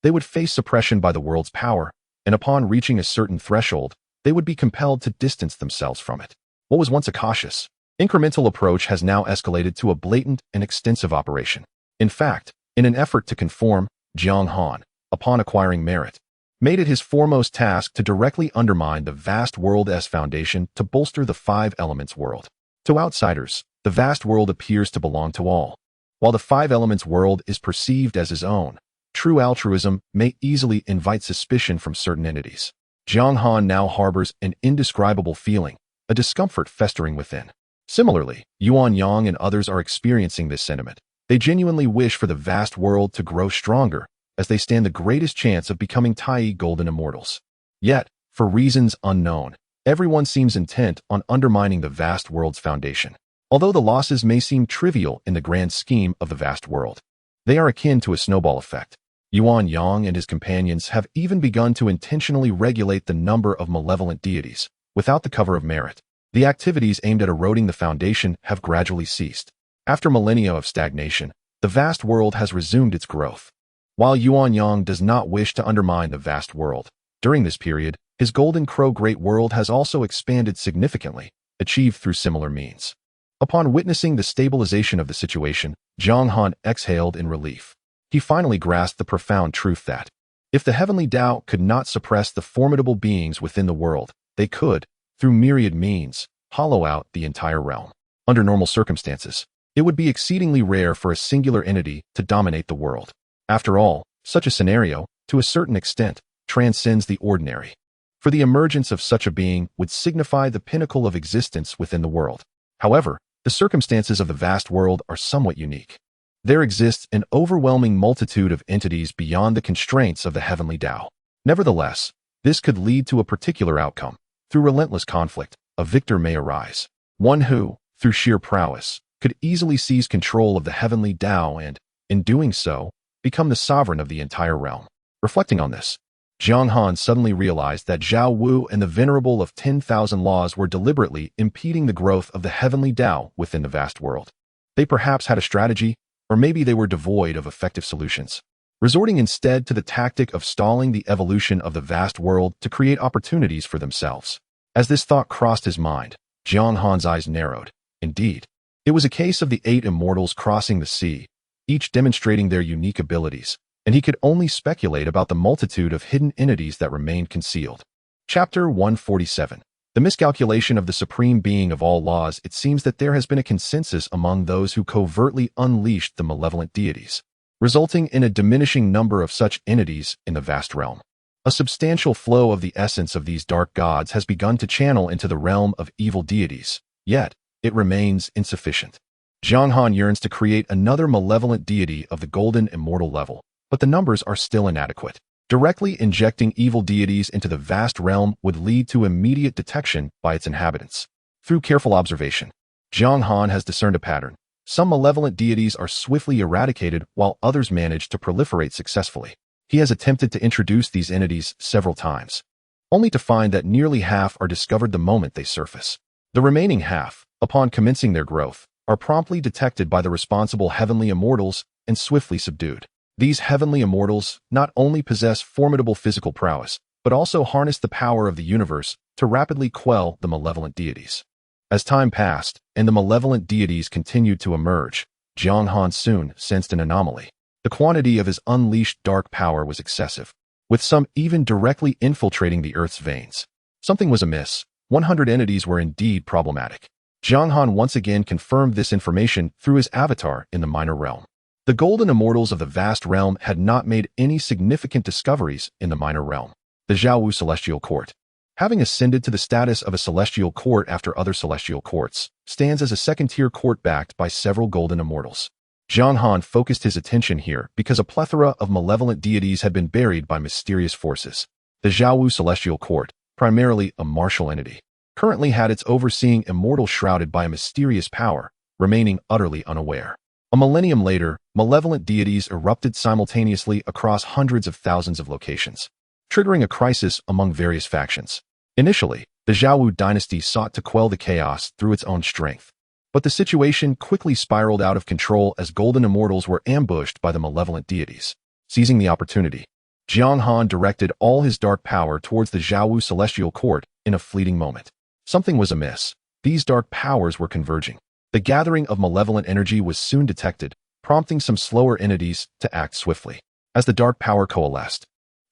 they would face suppression by the world's power, and upon reaching a certain threshold, they would be compelled to distance themselves from it. What was once a cautious, incremental approach has now escalated to a blatant and extensive operation. In fact, in an effort to conform, Jiang Han, upon acquiring merit, made it his foremost task to directly undermine the vast world's foundation to bolster the five elements world. To outsiders, the vast world appears to belong to all. While the five elements world is perceived as his own, true altruism may easily invite suspicion from certain entities. Jiang Han now harbors an indescribable feeling, a discomfort festering within. Similarly, Yuan Yang and others are experiencing this sentiment. They genuinely wish for the vast world to grow stronger, as they stand the greatest chance of becoming Tai golden immortals. Yet, for reasons unknown, everyone seems intent on undermining the vast world's foundation. Although the losses may seem trivial in the grand scheme of the vast world, they are akin to a snowball effect. Yuan Yang and his companions have even begun to intentionally regulate the number of malevolent deities, without the cover of merit. The activities aimed at eroding the foundation have gradually ceased. After millennia of stagnation, the vast world has resumed its growth. While Yuan Yang does not wish to undermine the vast world, during this period, his Golden Crow Great World has also expanded significantly, achieved through similar means. Upon witnessing the stabilization of the situation, Jiang Han exhaled in relief. He finally grasped the profound truth that, if the heavenly Tao could not suppress the formidable beings within the world, they could, through myriad means, hollow out the entire realm. Under normal circumstances, it would be exceedingly rare for a singular entity to dominate the world. After all, such a scenario, to a certain extent, transcends the ordinary. For the emergence of such a being would signify the pinnacle of existence within the world. However, the circumstances of the vast world are somewhat unique. There exists an overwhelming multitude of entities beyond the constraints of the heavenly Tao. Nevertheless, this could lead to a particular outcome. Through relentless conflict, a victor may arise. One who, through sheer prowess, could easily seize control of the heavenly Tao and, in doing so, become the sovereign of the entire realm. Reflecting on this, Jiang Han suddenly realized that Zhao Wu and the Venerable of 10,000 Laws were deliberately impeding the growth of the heavenly Tao within the vast world. They perhaps had a strategy, or maybe they were devoid of effective solutions, resorting instead to the tactic of stalling the evolution of the vast world to create opportunities for themselves. As this thought crossed his mind, Jiang Han's eyes narrowed. Indeed, it was a case of the 8 immortals crossing the sea, each demonstrating their unique abilities, and he could only speculate about the multitude of hidden entities that remained concealed. Chapter 147. The miscalculation of the supreme being of all laws. It seems that there has been a consensus among those who covertly unleashed the malevolent deities, resulting in a diminishing number of such entities in the vast realm. A substantial flow of the essence of these dark gods has begun to channel into the realm of evil deities, yet it remains insufficient. Jiang Han yearns to create another malevolent deity of the golden immortal level, but the numbers are still inadequate. Directly injecting evil deities into the vast realm would lead to immediate detection by its inhabitants. Through careful observation, Jiang Han has discerned a pattern. Some malevolent deities are swiftly eradicated while others manage to proliferate successfully. He has attempted to introduce these entities several times, only to find that nearly half are discovered the moment they surface. The remaining half, upon commencing their growth, are promptly detected by the responsible heavenly immortals and swiftly subdued. These heavenly immortals not only possess formidable physical prowess, but also harness the power of the universe to rapidly quell the malevolent deities. As time passed and the malevolent deities continued to emerge, Jiang Han soon sensed an anomaly. The quantity of his unleashed dark power was excessive, with some even directly infiltrating the Earth's veins. Something was amiss. 100 entities were indeed problematic. Jiang Han once again confirmed this information through his avatar in the minor realm. The golden immortals of the vast realm had not made any significant discoveries in the minor realm. The Chaohua Celestial Court, having ascended to the status of a celestial court after other celestial courts, stands as a second-tier court backed by several golden immortals. Jiang Han focused his attention here because a plethora of malevolent deities had been buried by mysterious forces. The Chaohua Celestial Court, primarily a martial entity, currently had its overseeing immortal shrouded by a mysterious power, remaining utterly unaware. A millennium later, malevolent deities erupted simultaneously across hundreds of thousands of locations, triggering a crisis among various factions. Initially, the Chaohua dynasty sought to quell the chaos through its own strength, but the situation quickly spiraled out of control as golden immortals were ambushed by the malevolent deities. Seizing the opportunity, Jiang Han directed all his dark power towards the Chaohua Celestial Court in a fleeting moment. Something was amiss. These dark powers were converging. The gathering of malevolent energy was soon detected, prompting some slower entities to act swiftly. As the dark power coalesced,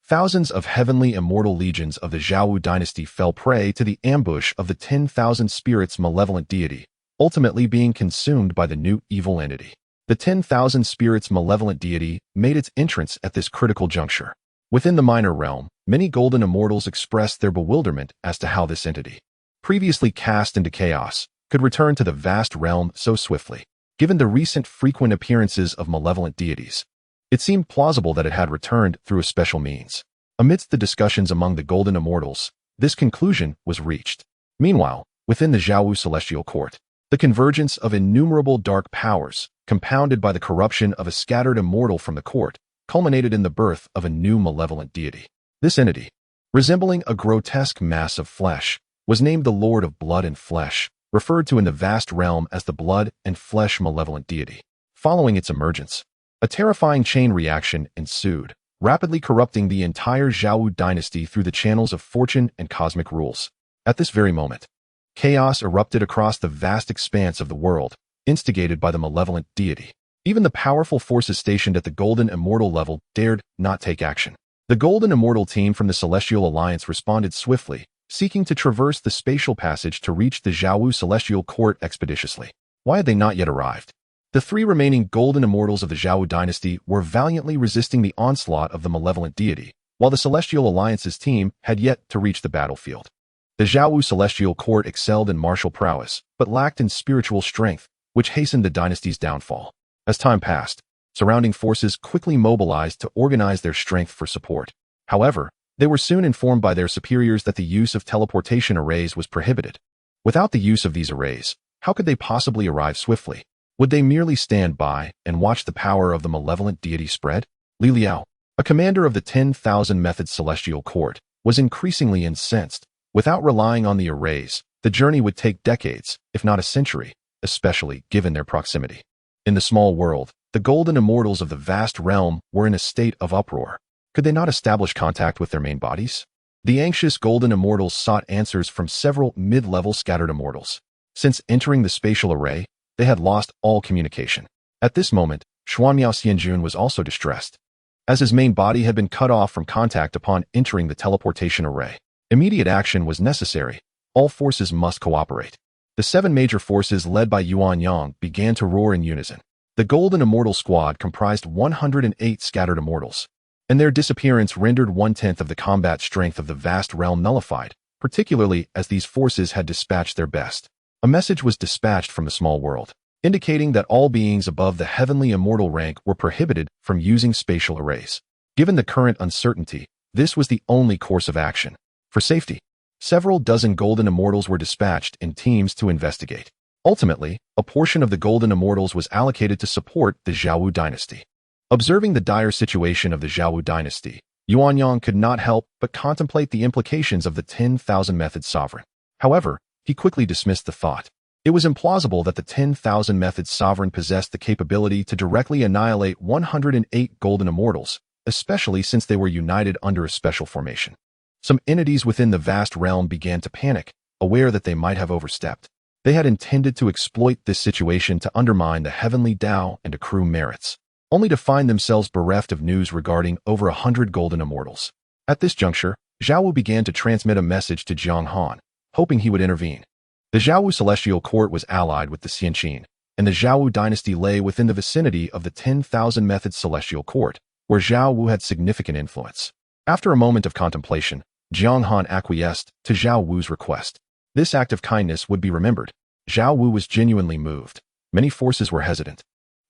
thousands of heavenly immortal legions of the Chaohua dynasty fell prey to the ambush of the 10,000 spirits malevolent deity, ultimately being consumed by the new evil entity. The 10,000 spirits malevolent deity made its entrance at this critical juncture. Within the minor realm, many golden immortals expressed their bewilderment as to how this entity, previously cast into chaos, could return to the vast realm so swiftly. Given the recent frequent appearances of malevolent deities, it seemed plausible that it had returned through a special means. Amidst the discussions among the golden immortals, this conclusion was reached. Meanwhile, within the Chaohua Celestial Court, the convergence of innumerable dark powers, compounded by the corruption of a scattered immortal from the court, culminated in the birth of a new malevolent deity. This entity, resembling a grotesque mass of flesh, was named the Lord of Blood and Flesh, referred to in the vast realm as the Blood and Flesh malevolent deity. Following its emergence, a terrifying chain reaction ensued, rapidly corrupting the entire Chaohua dynasty through the channels of fortune and cosmic rules. At this very moment, chaos erupted across the vast expanse of the world, instigated by the malevolent deity. Even the powerful forces stationed at the Golden Immortal level dared not take action. The Golden Immortal team from the Celestial Alliance responded swiftly, seeking to traverse the spatial passage to reach the Chaohua Celestial Court expeditiously. Why had they not yet arrived? The three remaining golden immortals of the Chaohua dynasty were valiantly resisting the onslaught of the malevolent deity, while the Celestial Alliance's team had yet to reach the battlefield. The Chaohua Celestial Court excelled in martial prowess, but lacked in spiritual strength, which hastened the dynasty's downfall. As time passed, surrounding forces quickly mobilized to organize their strength for support. However, they were soon informed by their superiors that the use of teleportation arrays was prohibited. Without the use of these arrays, how could they possibly arrive swiftly? Would they merely stand by and watch the power of the malevolent deity spread? Li Liao, a commander of the 10,000 Methods Celestial Court, was increasingly incensed. Without relying on the arrays, the journey would take decades, if not a century, especially given their proximity. In the small world, the golden immortals of the vast realm were in a state of uproar. Could they not establish contact with their main bodies? The anxious golden immortals sought answers from several mid-level scattered immortals. Since entering the spatial array, they had lost all communication. At this moment, Xuanmiao Xianjun was also distressed, as his main body had been cut off from contact upon entering the teleportation array. Immediate action was necessary. All forces must cooperate. The 7 major forces led by Yuan Yang began to roar in unison. The Golden Immortal Squad comprised 108 scattered immortals, and their disappearance rendered 1/10 of the combat strength of the vast realm nullified, particularly as these forces had dispatched their best. A message was dispatched from the small world, indicating that all beings above the heavenly immortal rank were prohibited from using spatial arrays. Given the current uncertainty, this was the only course of action. For safety, several dozen golden immortals were dispatched in teams to investigate. Ultimately, a portion of the golden immortals was allocated to support the Xiaowu dynasty. Observing the dire situation of the Xiaowu dynasty, Yuanyang could not help but contemplate the implications of the 10,000 Methods sovereign. However, he quickly dismissed the thought. It was implausible that the 10,000 Methods sovereign possessed the capability to directly annihilate 108 golden immortals, especially since they were united under a special formation. Some entities within the vast realm began to panic, aware that they might have overstepped. They had intended to exploit this situation to undermine the heavenly Tao and accrue merits, only to find themselves bereft of news regarding over 100 golden immortals. At this juncture, Xiaowu began to transmit a message to Jiang Han, hoping he would intervene. The Xiaowu celestial court was allied with the Xianqin, and the Xiaowu dynasty lay within the vicinity of the 10,000 Methods celestial court, where Xiaowu had significant influence. After a moment of contemplation, Jiang Han acquiesced to Xiaowu's request. This act of kindness would be remembered. Xiaowu was genuinely moved. Many forces were hesitant,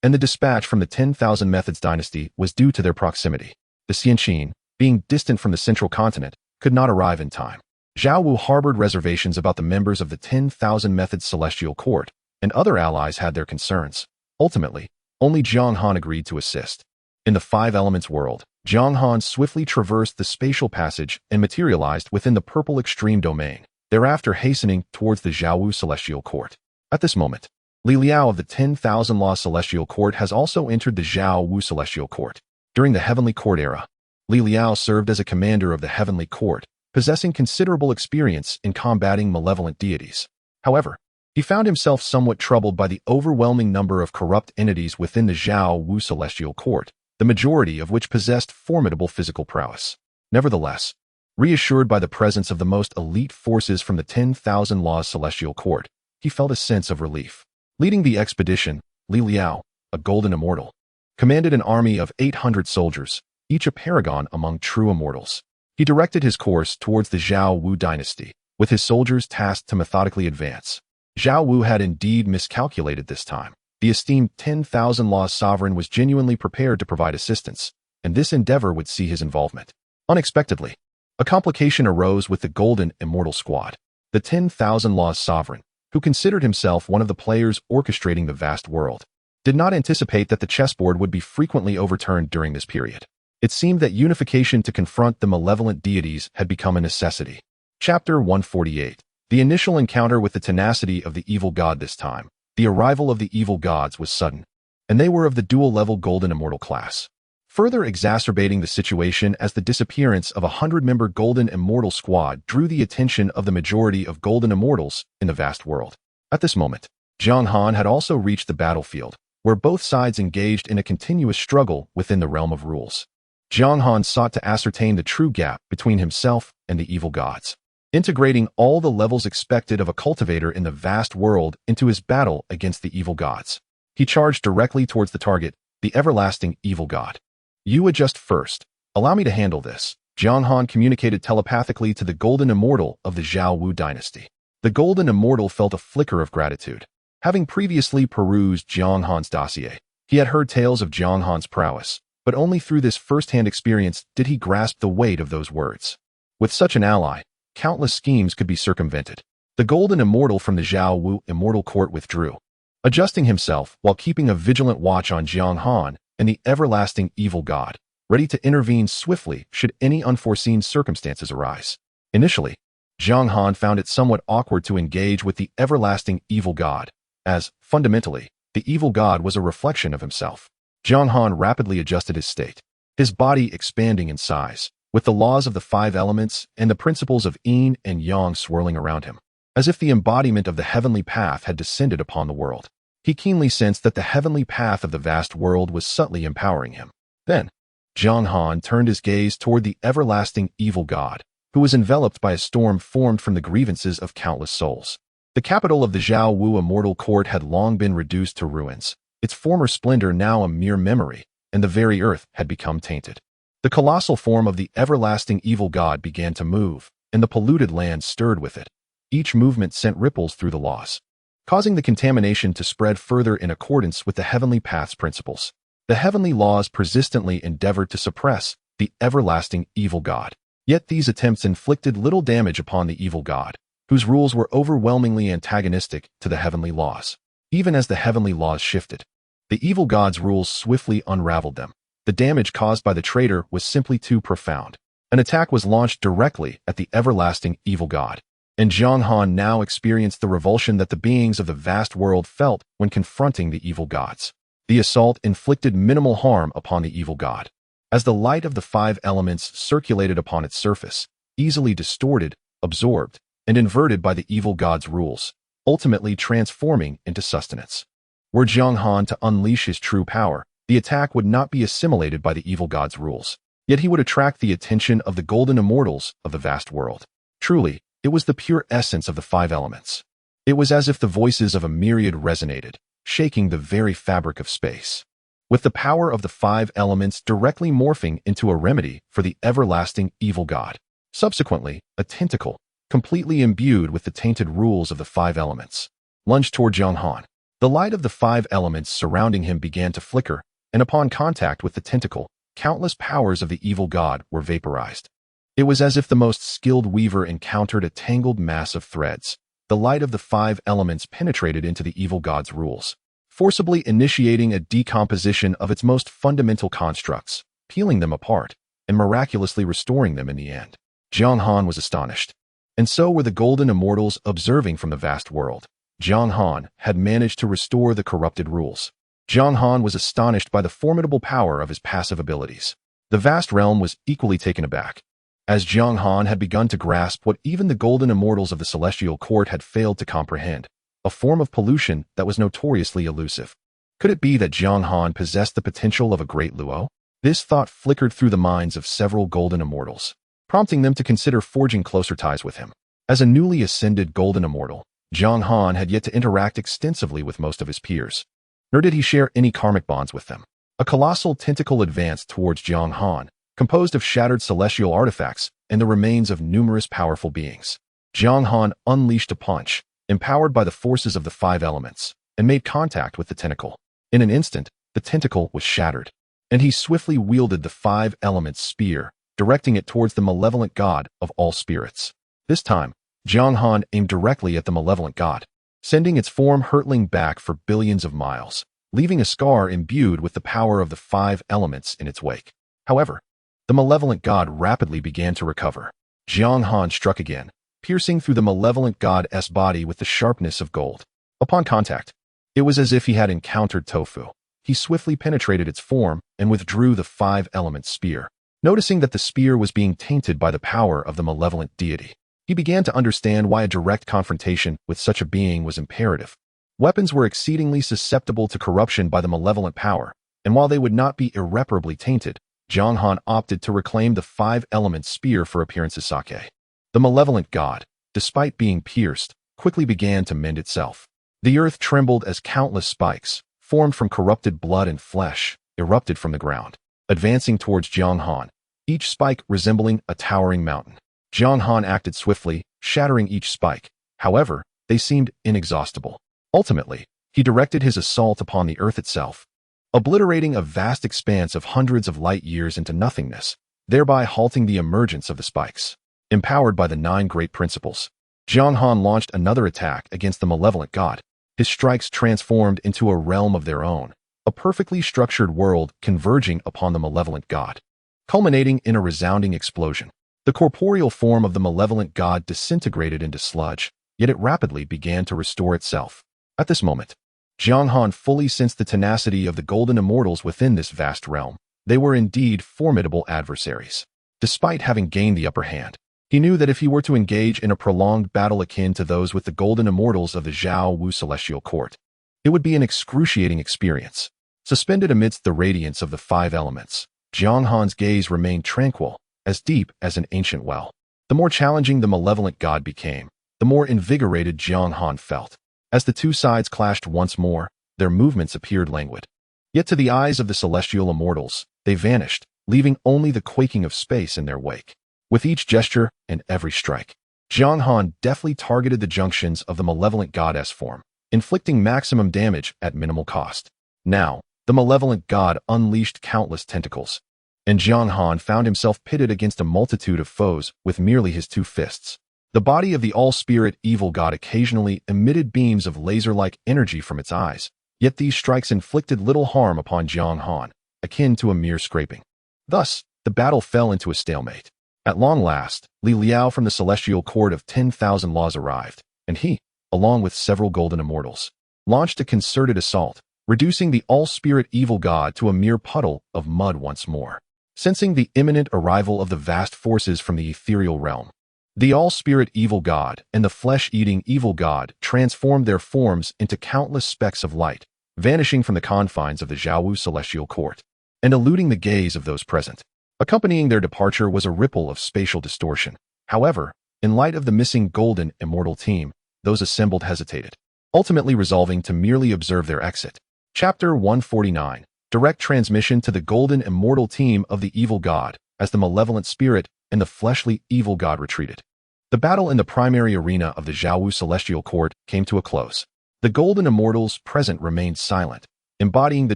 and the dispatch from the 10,000 Methods dynasty was due to their proximity. The Xianqin, being distant from the central continent, could not arrive in time. Xiaowu harbored reservations about the members of the 10,000 Methods celestial court, and other allies had their concerns. Ultimately, only Jiang Han agreed to assist. In the Five Elements world, Jiang Han swiftly traversed the spatial passage and materialized within the purple extreme domain, thereafter hastening towards the Xiaowu celestial court. At this moment, Li Liao of the 10,000 Law celestial court has also entered the Xiaowu celestial court. During the heavenly court era, Li Liao served as a commander of the heavenly court, possessing considerable experience in combating malevolent deities. However, he found himself somewhat troubled by the overwhelming number of corrupt entities within the Xiaowu celestial court, the majority of which possessed formidable physical prowess. Nevertheless, reassured by the presence of the most elite forces from the 10,000 Laws celestial court, he felt a sense of relief. Leading the expedition, Li Liao, a golden immortal, commanded an army of 800 soldiers, each a paragon among true immortals. He directed his course towards the Xiaowu dynasty, with his soldiers tasked to methodically advance. Xiaowu had indeed miscalculated this time. The esteemed 10,000 Laws sovereign was genuinely prepared to provide assistance, and this endeavor would see his involvement. Unexpectedly, a complication arose with the Golden Immortal Squad. The 10,000 Laws sovereign, who considered himself one of the players orchestrating the vast world, did not anticipate that the chessboard would be frequently overturned during this period. It seemed that unification to confront the malevolent deities had become a necessity. Chapter 148. The initial encounter with the tenacity of the evil god. This time, the arrival of the evil gods was sudden, and they were of the dual-level golden immortal class, further exacerbating the situation as the disappearance of a 100-member golden immortal squad drew the attention of the majority of golden immortals in the vast world. At this moment, Jiang Han had also reached the battlefield, where both sides engaged in a continuous struggle within the realm of rules. Jiang Han sought to ascertain the true gap between himself and the evil gods, integrating all the levels expected of a cultivator in the vast world into his battle against the evil gods. He charged directly towards the target, the everlasting evil god. "You adjust first. Allow me to handle this," Jiang Han communicated telepathically to the golden immortal of the Xiaowu dynasty. The golden immortal felt a flicker of gratitude. Having previously perused Jiang Han's dossier, he had heard tales of Jiang Han's prowess, but only through this first-hand experience did he grasp the weight of those words. With such an ally, countless schemes could be circumvented. The golden immortal from the Xiaowu immortal court withdrew, adjusting himself while keeping a vigilant watch on Jiang Han and the everlasting evil god, ready to intervene swiftly should any unforeseen circumstances arise. Initially, Jiang Han found it somewhat awkward to engage with the everlasting evil god, as, fundamentally, the evil god was a reflection of himself. Jiang Han rapidly adjusted his state, his body expanding in size, with the laws of the five elements and the principles of yin and yang swirling around him, as if the embodiment of the heavenly path had descended upon the world. He keenly sensed that the heavenly path of the vast world was subtly empowering him. Then, Jiang Han turned his gaze toward the everlasting evil god, who was enveloped by a storm formed from the grievances of countless souls. The capital of the Xiaowu immortal court had long been reduced to ruins, its former splendor now a mere memory, and the very earth had become tainted. The colossal form of the everlasting evil god began to move, and the polluted land stirred with it. Each movement sent ripples through the laws, causing the contamination to spread further in accordance with the heavenly path's principles. The heavenly laws persistently endeavored to suppress the everlasting evil god. Yet these attempts inflicted little damage upon the evil god, whose rules were overwhelmingly antagonistic to the heavenly laws. Even as the heavenly laws shifted, the evil god's rules swiftly unraveled them. The damage caused by the traitor was simply too profound. An attack was launched directly at the everlasting evil god, and Jiang Han now experienced the revulsion that the beings of the vast world felt when confronting the evil gods. The assault inflicted minimal harm upon the evil god, as the light of the five elements circulated upon its surface, easily distorted, absorbed, and inverted by the evil god's rules, ultimately transforming into sustenance. Were Jiang Han to unleash his true power, the attack would not be assimilated by the evil god's rules. Yet he would attract the attention of the golden immortals of the vast world. Truly, it was the pure essence of the five elements. It was as if the voices of a myriad resonated, shaking the very fabric of space. With the power of the five elements directly morphing into a remedy for the everlasting evil god. Subsequently, a tentacle, completely imbued with the tainted rules of the five elements, lunged toward Jiang Han. The light of the five elements surrounding him began to flicker, and upon contact with the tentacle, countless powers of the evil god were vaporized. It was as if the most skilled weaver encountered a tangled mass of threads. The light of the five elements penetrated into the evil god's rules, forcibly initiating a decomposition of its most fundamental constructs, peeling them apart, and miraculously restoring them in the end. Jiang Han was astonished. And so were the golden immortals observing from the vast world. Jiang Han had managed to restore the corrupted rules. Jiang Han was astonished by the formidable power of his passive abilities. The vast realm was equally taken aback, as Jiang Han had begun to grasp what even the golden immortals of the celestial court had failed to comprehend, a form of pollution that was notoriously elusive. Could it be that Jiang Han possessed the potential of a great Luo? This thought flickered through the minds of several golden immortals, prompting them to consider forging closer ties with him. As a newly ascended golden immortal, Jiang Han had yet to interact extensively with most of his peers, nor did he share any karmic bonds with them. A colossal tentacle advanced towards Jiang Han, composed of shattered celestial artifacts and the remains of numerous powerful beings. Jiang Han unleashed a punch, empowered by the forces of the five elements, and made contact with the tentacle. In an instant, the tentacle was shattered, and he swiftly wielded the five elements spear, directing it towards the malevolent god of all spirits. This time, Jiang Han aimed directly at the malevolent god, sending its form hurtling back for billions of miles, leaving a scar imbued with the power of the five elements in its wake. However, the malevolent god rapidly began to recover. Jiang Han struck again, piercing through the malevolent god's body with the sharpness of gold. Upon contact, it was as if he had encountered tofu. He swiftly penetrated its form and withdrew the five-element spear. Noticing that the spear was being tainted by the power of the malevolent deity, he began to understand why a direct confrontation with such a being was imperative. Weapons were exceedingly susceptible to corruption by the malevolent power, and while they would not be irreparably tainted, Jiang Han opted to reclaim the five-element spear for appearance's sake. The malevolent god, despite being pierced, quickly began to mend itself. The earth trembled as countless spikes, formed from corrupted blood and flesh, erupted from the ground, advancing towards Jiang Han, each spike resembling a towering mountain. Jiang Han acted swiftly, shattering each spike. However, they seemed inexhaustible. Ultimately, he directed his assault upon the earth itself, obliterating a vast expanse of hundreds of light years into nothingness, thereby halting the emergence of the spikes. Empowered by the 9 great principles, Jiang Han launched another attack against the malevolent god. His strikes transformed into a realm of their own, a perfectly structured world converging upon the malevolent god, culminating in a resounding explosion. The corporeal form of the malevolent god disintegrated into sludge, yet it rapidly began to restore itself. At this moment, Jiang Han fully sensed the tenacity of the golden immortals within this vast realm. They were indeed formidable adversaries. Despite having gained the upper hand, he knew that if he were to engage in a prolonged battle akin to those with the golden immortals of the Chaohua Celestial Court, it would be an excruciating experience. Suspended amidst the radiance of the 5 elements, Jiang Han's gaze remained tranquil, as deep as an ancient well. The more challenging the malevolent god became, the more invigorated Jiang Han felt. As the two sides clashed once more, their movements appeared languid. Yet to the eyes of the celestial immortals, they vanished, leaving only the quaking of space in their wake. With each gesture and every strike, Jiang Han deftly targeted the junctions of the malevolent goddess form, inflicting maximum damage at minimal cost. Now, the malevolent god unleashed countless tentacles, and Jiang Han found himself pitted against a multitude of foes with merely his 2 fists. The body of the all-spirit evil god occasionally emitted beams of laser-like energy from its eyes, yet these strikes inflicted little harm upon Jiang Han, akin to a mere scraping. Thus, the battle fell into a stalemate. At long last, Li Liao from the celestial court of 10,000 laws arrived, and he, along with several golden immortals, launched a concerted assault, reducing the all-spirit evil god to a mere puddle of mud once more. Sensing the imminent arrival of the vast forces from the ethereal realm, the all-spirit evil god and the flesh-eating evil god transformed their forms into countless specks of light, vanishing from the confines of the Jiaowu celestial court, and eluding the gaze of those present. Accompanying their departure was a ripple of spatial distortion. However, in light of the missing golden immortal team, those assembled hesitated, ultimately resolving to merely observe their exit. Chapter 149. Direct transmission to the golden immortal team of the evil god, as the malevolent spirit and the fleshly evil god retreated. The battle in the primary arena of the Jiaowu celestial court came to a close. The golden immortals present remained silent, embodying the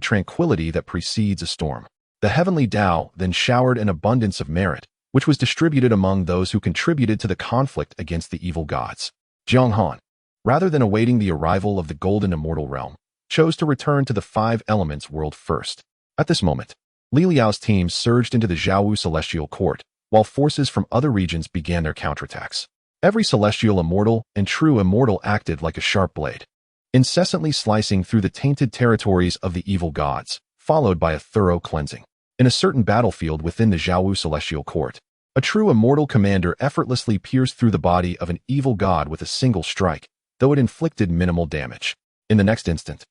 tranquility that precedes a storm. The heavenly Tao then showered an abundance of merit, which was distributed among those who contributed to the conflict against the evil gods. Jiang Han, rather than awaiting the arrival of the golden immortal realm, chose to return to the five elements world first. At this moment, Li Liao's team surged into the Jiaowu celestial court, while forces from other regions began their counterattacks. Every celestial immortal and true immortal acted like a sharp blade, incessantly slicing through the tainted territories of the evil gods, followed by a thorough cleansing. In a certain battlefield within the Jiaowu celestial court, a true immortal commander effortlessly pierced through the body of an evil god with a single strike, though it inflicted minimal damage. In the next instant,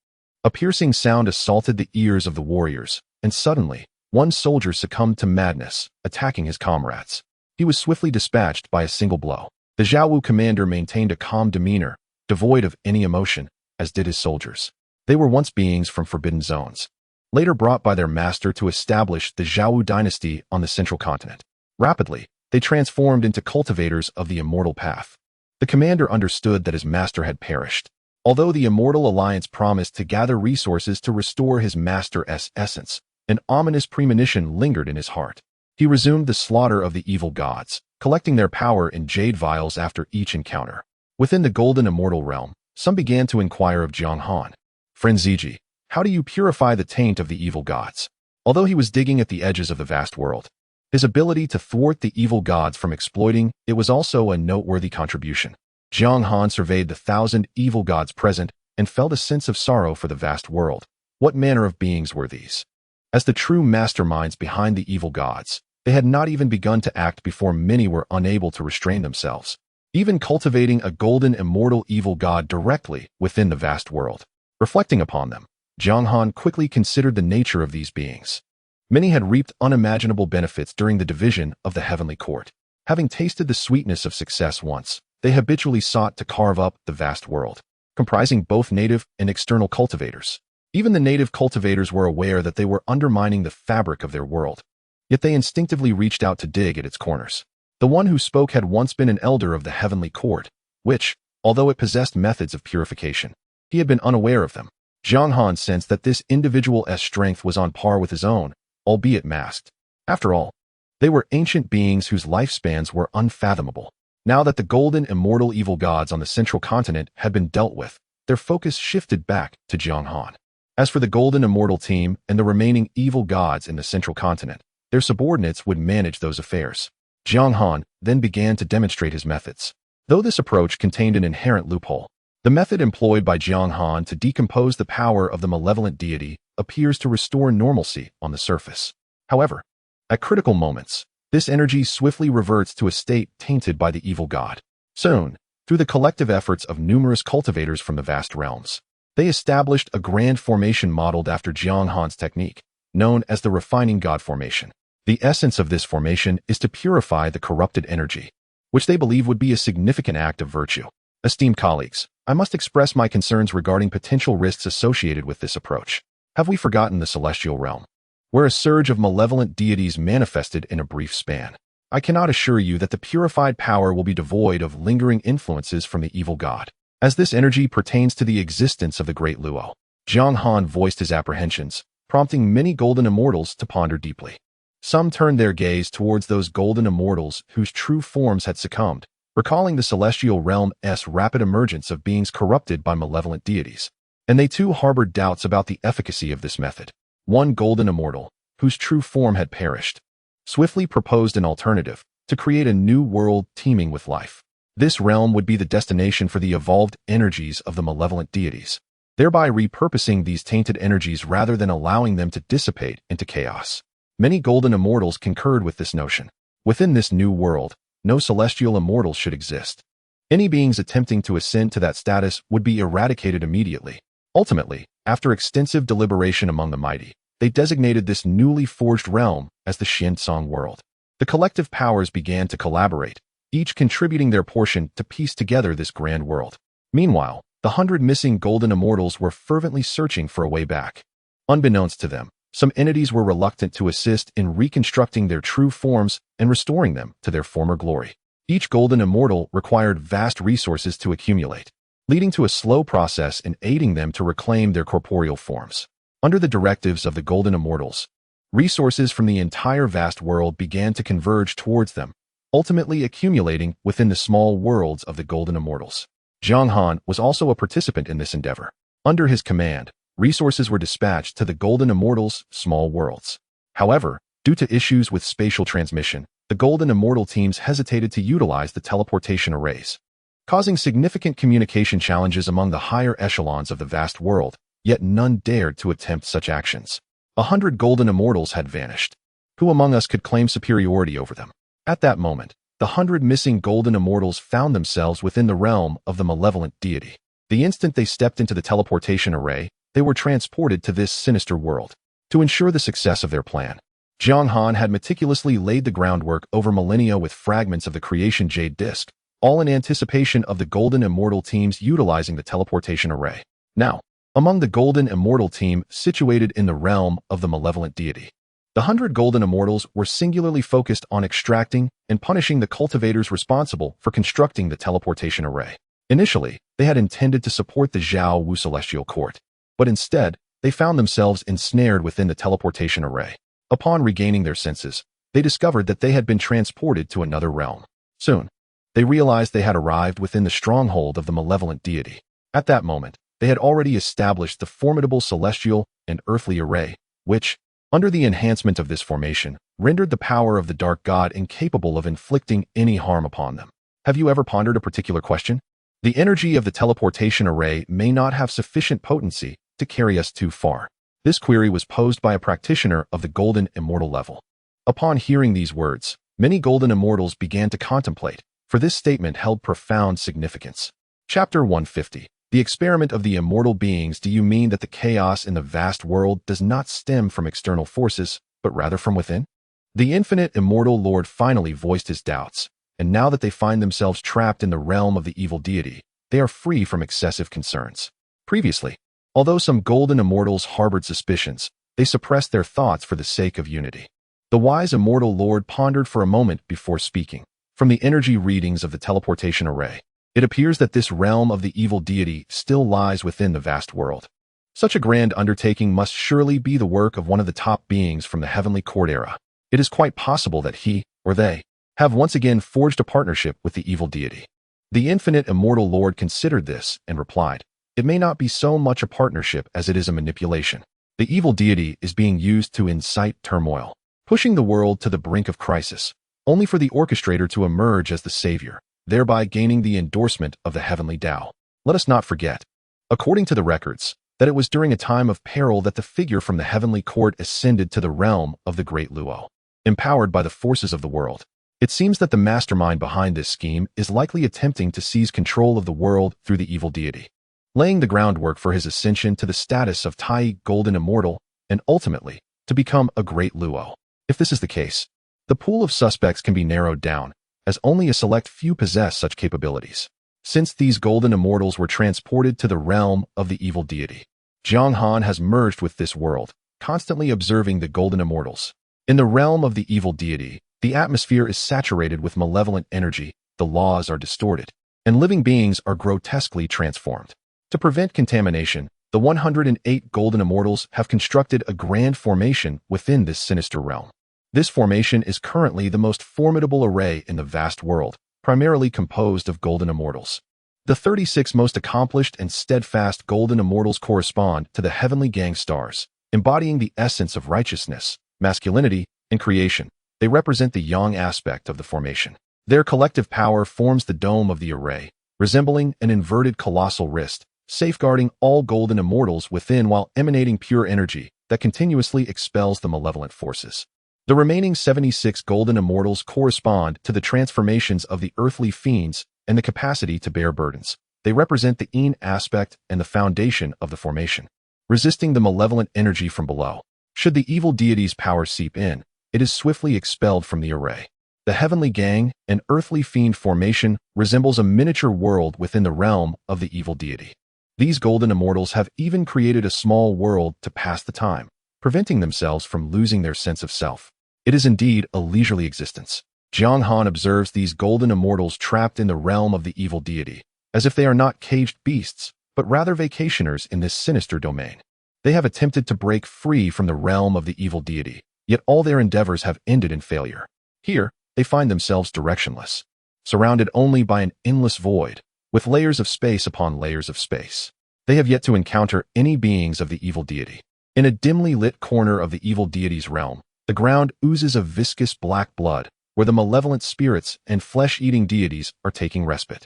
a piercing sound assaulted the ears of the warriors, and suddenly, one soldier succumbed to madness, attacking his comrades. He was swiftly dispatched by a single blow. The Jiaowu commander maintained a calm demeanor, devoid of any emotion, as did his soldiers. They were once beings from forbidden zones, later brought by their master to establish the Jiaowu dynasty on the central continent. Rapidly, they transformed into cultivators of the immortal path. The commander understood that his master had perished. Although the Immortal Alliance promised to gather resources to restore his master's essence, an ominous premonition lingered in his heart. He resumed the slaughter of the evil gods, collecting their power in jade vials after each encounter. Within the golden immortal realm, some began to inquire of Jiang Han. "Friend Ziji, how do you purify the taint of the evil gods?" Although he was digging at the edges of the vast world, his ability to thwart the evil gods from exploiting it was also a noteworthy contribution. Jiang Han surveyed the 1,000 evil gods present and felt a sense of sorrow for the vast world. What manner of beings were these? As the true masterminds behind the evil gods, they had not even begun to act before many were unable to restrain themselves, even cultivating a golden immortal evil god directly within the vast world. Reflecting upon them, Jiang Han quickly considered the nature of these beings. Many had reaped unimaginable benefits during the division of the heavenly court. Having tasted the sweetness of success once, they habitually sought to carve up the vast world, comprising both native and external cultivators. Even the native cultivators were aware that they were undermining the fabric of their world, yet they instinctively reached out to dig at its corners. The one who spoke had once been an elder of the heavenly court, which, although it possessed methods of purification, he had been unaware of them. Jiang Han sensed that this individual's strength was on par with his own, albeit masked. After all, they were ancient beings whose lifespans were unfathomable. Now that the golden immortal evil gods on the central continent had been dealt with, their focus shifted back to Jiang Han. As for the golden immortal team and the remaining evil gods in the central continent, their subordinates would manage those affairs. Jiang Han then began to demonstrate his methods. Though this approach contained an inherent loophole, the method employed by Jiang Han to decompose the power of the malevolent deity appears to restore normalcy on the surface. However, at critical moments, this energy swiftly reverts to a state tainted by the evil god. Soon, through the collective efforts of numerous cultivators from the vast realms, they established a grand formation modeled after Jiang Han's technique, known as the refining god formation. The essence of this formation is to purify the corrupted energy, which they believe would be a significant act of virtue. Esteemed colleagues, I must express my concerns regarding potential risks associated with this approach. Have we forgotten the celestial realm, where a surge of malevolent deities manifested in a brief span? I cannot assure you that the purified power will be devoid of lingering influences from the evil god, as this energy pertains to the existence of the great Luo. Jiang Han voiced his apprehensions, prompting many golden immortals to ponder deeply. Some turned their gaze towards those golden immortals whose true forms had succumbed, recalling the celestial realm's rapid emergence of beings corrupted by malevolent deities. And they too harbored doubts about the efficacy of this method. One golden immortal, whose true form had perished, swiftly proposed an alternative, to create a new world teeming with life. This realm would be the destination for the evolved energies of the malevolent deities, thereby repurposing these tainted energies rather than allowing them to dissipate into chaos. Many golden immortals concurred with this notion. Within this new world, no celestial immortals should exist. Any beings attempting to ascend to that status would be eradicated immediately. Ultimately, after extensive deliberation among the mighty, they designated this newly forged realm as the Xiansong world. The collective powers began to collaborate, each contributing their portion to piece together this grand world. Meanwhile, the 100 missing golden immortals were fervently searching for a way back. Unbeknownst to them, some entities were reluctant to assist in reconstructing their true forms and restoring them to their former glory. Each golden immortal required vast resources to accumulate, leading to a slow process in aiding them to reclaim their corporeal forms. Under the directives of the golden immortals, resources from the entire vast world began to converge towards them, ultimately accumulating within the small worlds of the golden immortals. Jiang Han was also a participant in this endeavor. Under his command, resources were dispatched to the golden immortals' small worlds. However, due to issues with spatial transmission, the golden immortal teams hesitated to utilize the teleportation arrays, causing significant communication challenges among the higher echelons of the vast world, yet none dared to attempt such actions. 100 golden immortals had vanished. Who among us could claim superiority over them? At that moment, the 100 missing golden immortals found themselves within the realm of the malevolent deity. The instant they stepped into the teleportation array, they were transported to this sinister world. To ensure the success of their plan, Jiang Han had meticulously laid the groundwork over millennia with fragments of the creation jade disk, all in anticipation of the golden immortal teams utilizing the teleportation array. Now, among the golden immortal team situated in the realm of the malevolent deity, the 100 golden immortals were singularly focused on extracting and punishing the cultivators responsible for constructing the teleportation array. Initially, they had intended to support the Zhao Wu celestial court, but instead, they found themselves ensnared within the teleportation array. Upon regaining their senses, they discovered that they had been transported to another realm. Soon, they realized they had arrived within the stronghold of the malevolent deity. At that moment, they had already established the formidable celestial and earthly array, which, under the enhancement of this formation, rendered the power of the dark god incapable of inflicting any harm upon them. Have you ever pondered a particular question? The energy of the teleportation array may not have sufficient potency to carry us too far. This query was posed by a practitioner of the golden immortal level. Upon hearing these words, many golden immortals began to contemplate, for this statement held profound significance. Chapter 150. The experiment of the immortal beings. Do you mean that the chaos in the vast world does not stem from external forces, but rather from within? The infinite immortal Lord finally voiced his doubts, and now that they find themselves trapped in the realm of the evil deity, they are free from excessive concerns. Previously, although some golden immortals harbored suspicions, they suppressed their thoughts for the sake of unity. The wise immortal Lord pondered for a moment before speaking. From the energy readings of the teleportation array, it appears that this realm of the evil deity still lies within the vast world. Such a grand undertaking must surely be the work of one of the top beings from the heavenly court era. It is quite possible that he, or they, have once again forged a partnership with the evil deity. The infinite immortal Lord considered this and replied, "It may not be so much a partnership as it is a manipulation. The evil deity is being used to incite turmoil, pushing the world to the brink of crisis, only for the orchestrator to emerge as the savior, thereby gaining the endorsement of the heavenly Tao. Let us not forget, according to the records, that it was during a time of peril that the figure from the heavenly court ascended to the realm of the great Luo. Empowered by the forces of the world, it seems that the mastermind behind this scheme is likely attempting to seize control of the world through the evil deity, laying the groundwork for his ascension to the status of Tai Golden Immortal and ultimately to become a great Luo. If this is the case, the pool of suspects can be narrowed down, as only a select few possess such capabilities. Since these golden immortals were transported to the realm of the evil deity, Jiang Han has merged with this world, constantly observing the golden immortals. In the realm of the evil deity, the atmosphere is saturated with malevolent energy, the laws are distorted, and living beings are grotesquely transformed. To prevent contamination, the 108 golden immortals have constructed a grand formation within this sinister realm. This formation is currently the most formidable array in the vast world, primarily composed of golden immortals. The 36 most accomplished and steadfast golden immortals correspond to the heavenly gang stars, embodying the essence of righteousness, masculinity, and creation. They represent the yang aspect of the formation. Their collective power forms the dome of the array, resembling an inverted colossal wrist, safeguarding all golden immortals within while emanating pure energy that continuously expels the malevolent forces. The remaining 76 golden immortals correspond to the transformations of the earthly fiends and the capacity to bear burdens. They represent the yin aspect and the foundation of the formation, resisting the malevolent energy from below. Should the evil deity's power seep in, it is swiftly expelled from the array. The heavenly gang, an earthly fiend formation, resembles a miniature world within the realm of the evil deity. These golden immortals have even created a small world to pass the time, preventing themselves from losing their sense of self. It is indeed a leisurely existence. Jiang Han observes these golden immortals trapped in the realm of the evil deity, as if they are not caged beasts, but rather vacationers in this sinister domain. They have attempted to break free from the realm of the evil deity, yet all their endeavors have ended in failure. Here, they find themselves directionless, surrounded only by an endless void, with layers of space upon layers of space. They have yet to encounter any beings of the evil deity. In a dimly lit corner of the evil deity's realm, the ground oozes of viscous black blood, where the malevolent spirits and flesh-eating deities are taking respite.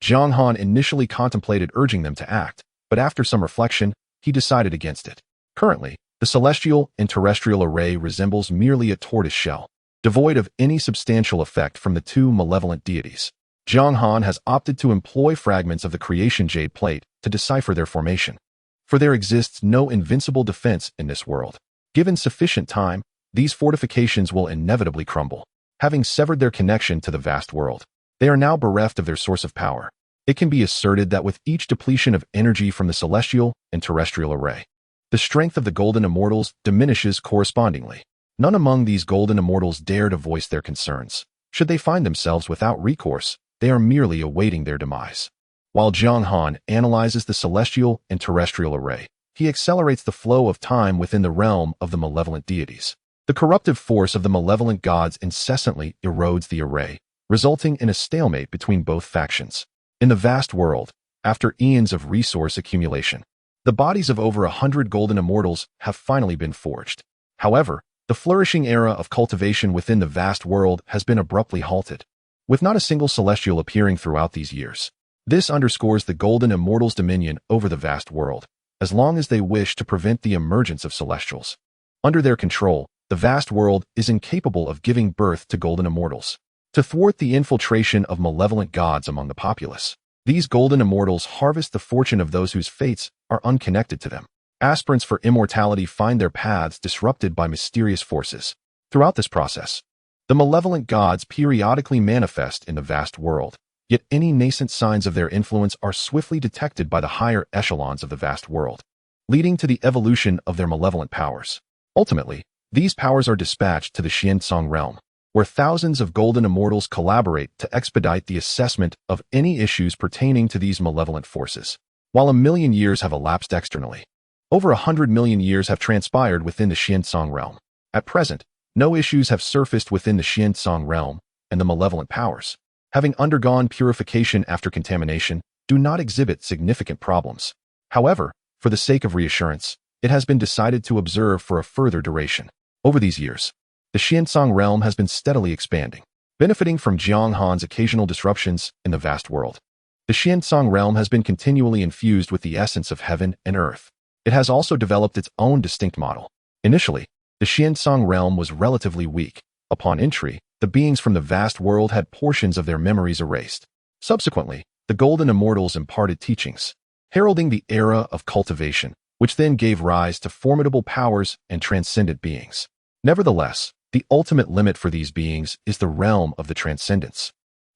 Jiang Han initially contemplated urging them to act, but after some reflection, he decided against it. Currently, the celestial and terrestrial array resembles merely a tortoise shell, devoid of any substantial effect from the two malevolent deities. Jiang Han has opted to employ fragments of the creation jade plate to decipher their formation, for there exists no invincible defense in this world. Given sufficient time, these fortifications will inevitably crumble. Having severed their connection to the vast world, they are now bereft of their source of power. It can be asserted that with each depletion of energy from the celestial and terrestrial array, the strength of the golden immortals diminishes correspondingly. None among these golden immortals dare to voice their concerns. Should they find themselves without recourse, they are merely awaiting their demise. While Jiang Han analyzes the celestial and terrestrial array, he accelerates the flow of time within the realm of the malevolent deities. The corruptive force of the malevolent gods incessantly erodes the array, resulting in a stalemate between both factions. In the vast world, after eons of resource accumulation, the bodies of over 100 golden immortals have finally been forged. However, the flourishing era of cultivation within the vast world has been abruptly halted, with not a single celestial appearing throughout these years. This underscores the golden immortals' dominion over the vast world, as long as they wish to prevent the emergence of celestials. Under their control, the vast world is incapable of giving birth to golden immortals. To thwart the infiltration of malevolent gods among the populace, these golden immortals harvest the fortune of those whose fates are unconnected to them. Aspirants for immortality find their paths disrupted by mysterious forces. Throughout this process, the malevolent gods periodically manifest in the vast world, yet any nascent signs of their influence are swiftly detected by the higher echelons of the vast world, leading to the evolution of their malevolent powers. Ultimately, these powers are dispatched to the Xiansong realm, where thousands of golden immortals collaborate to expedite the assessment of any issues pertaining to these malevolent forces. While 1,000,000 years have elapsed externally, over 100 million years have transpired within the Xiansong realm. At present, no issues have surfaced within the Xiansong realm, and the malevolent powers, having undergone purification after contamination, do not exhibit significant problems. However, for the sake of reassurance, it has been decided to observe for a further duration. Over these years, the Xiansong realm has been steadily expanding, benefiting from Jiang Han's occasional disruptions in the vast world. The Xiansong realm has been continually infused with the essence of heaven and earth. It has also developed its own distinct model. Initially, the Xiansong realm was relatively weak. Upon entry, the beings from the vast world had portions of their memories erased. Subsequently, the golden immortals imparted teachings, heralding the era of cultivation, which then gave rise to formidable powers and transcendent beings. Nevertheless, the ultimate limit for these beings is the realm of the transcendents,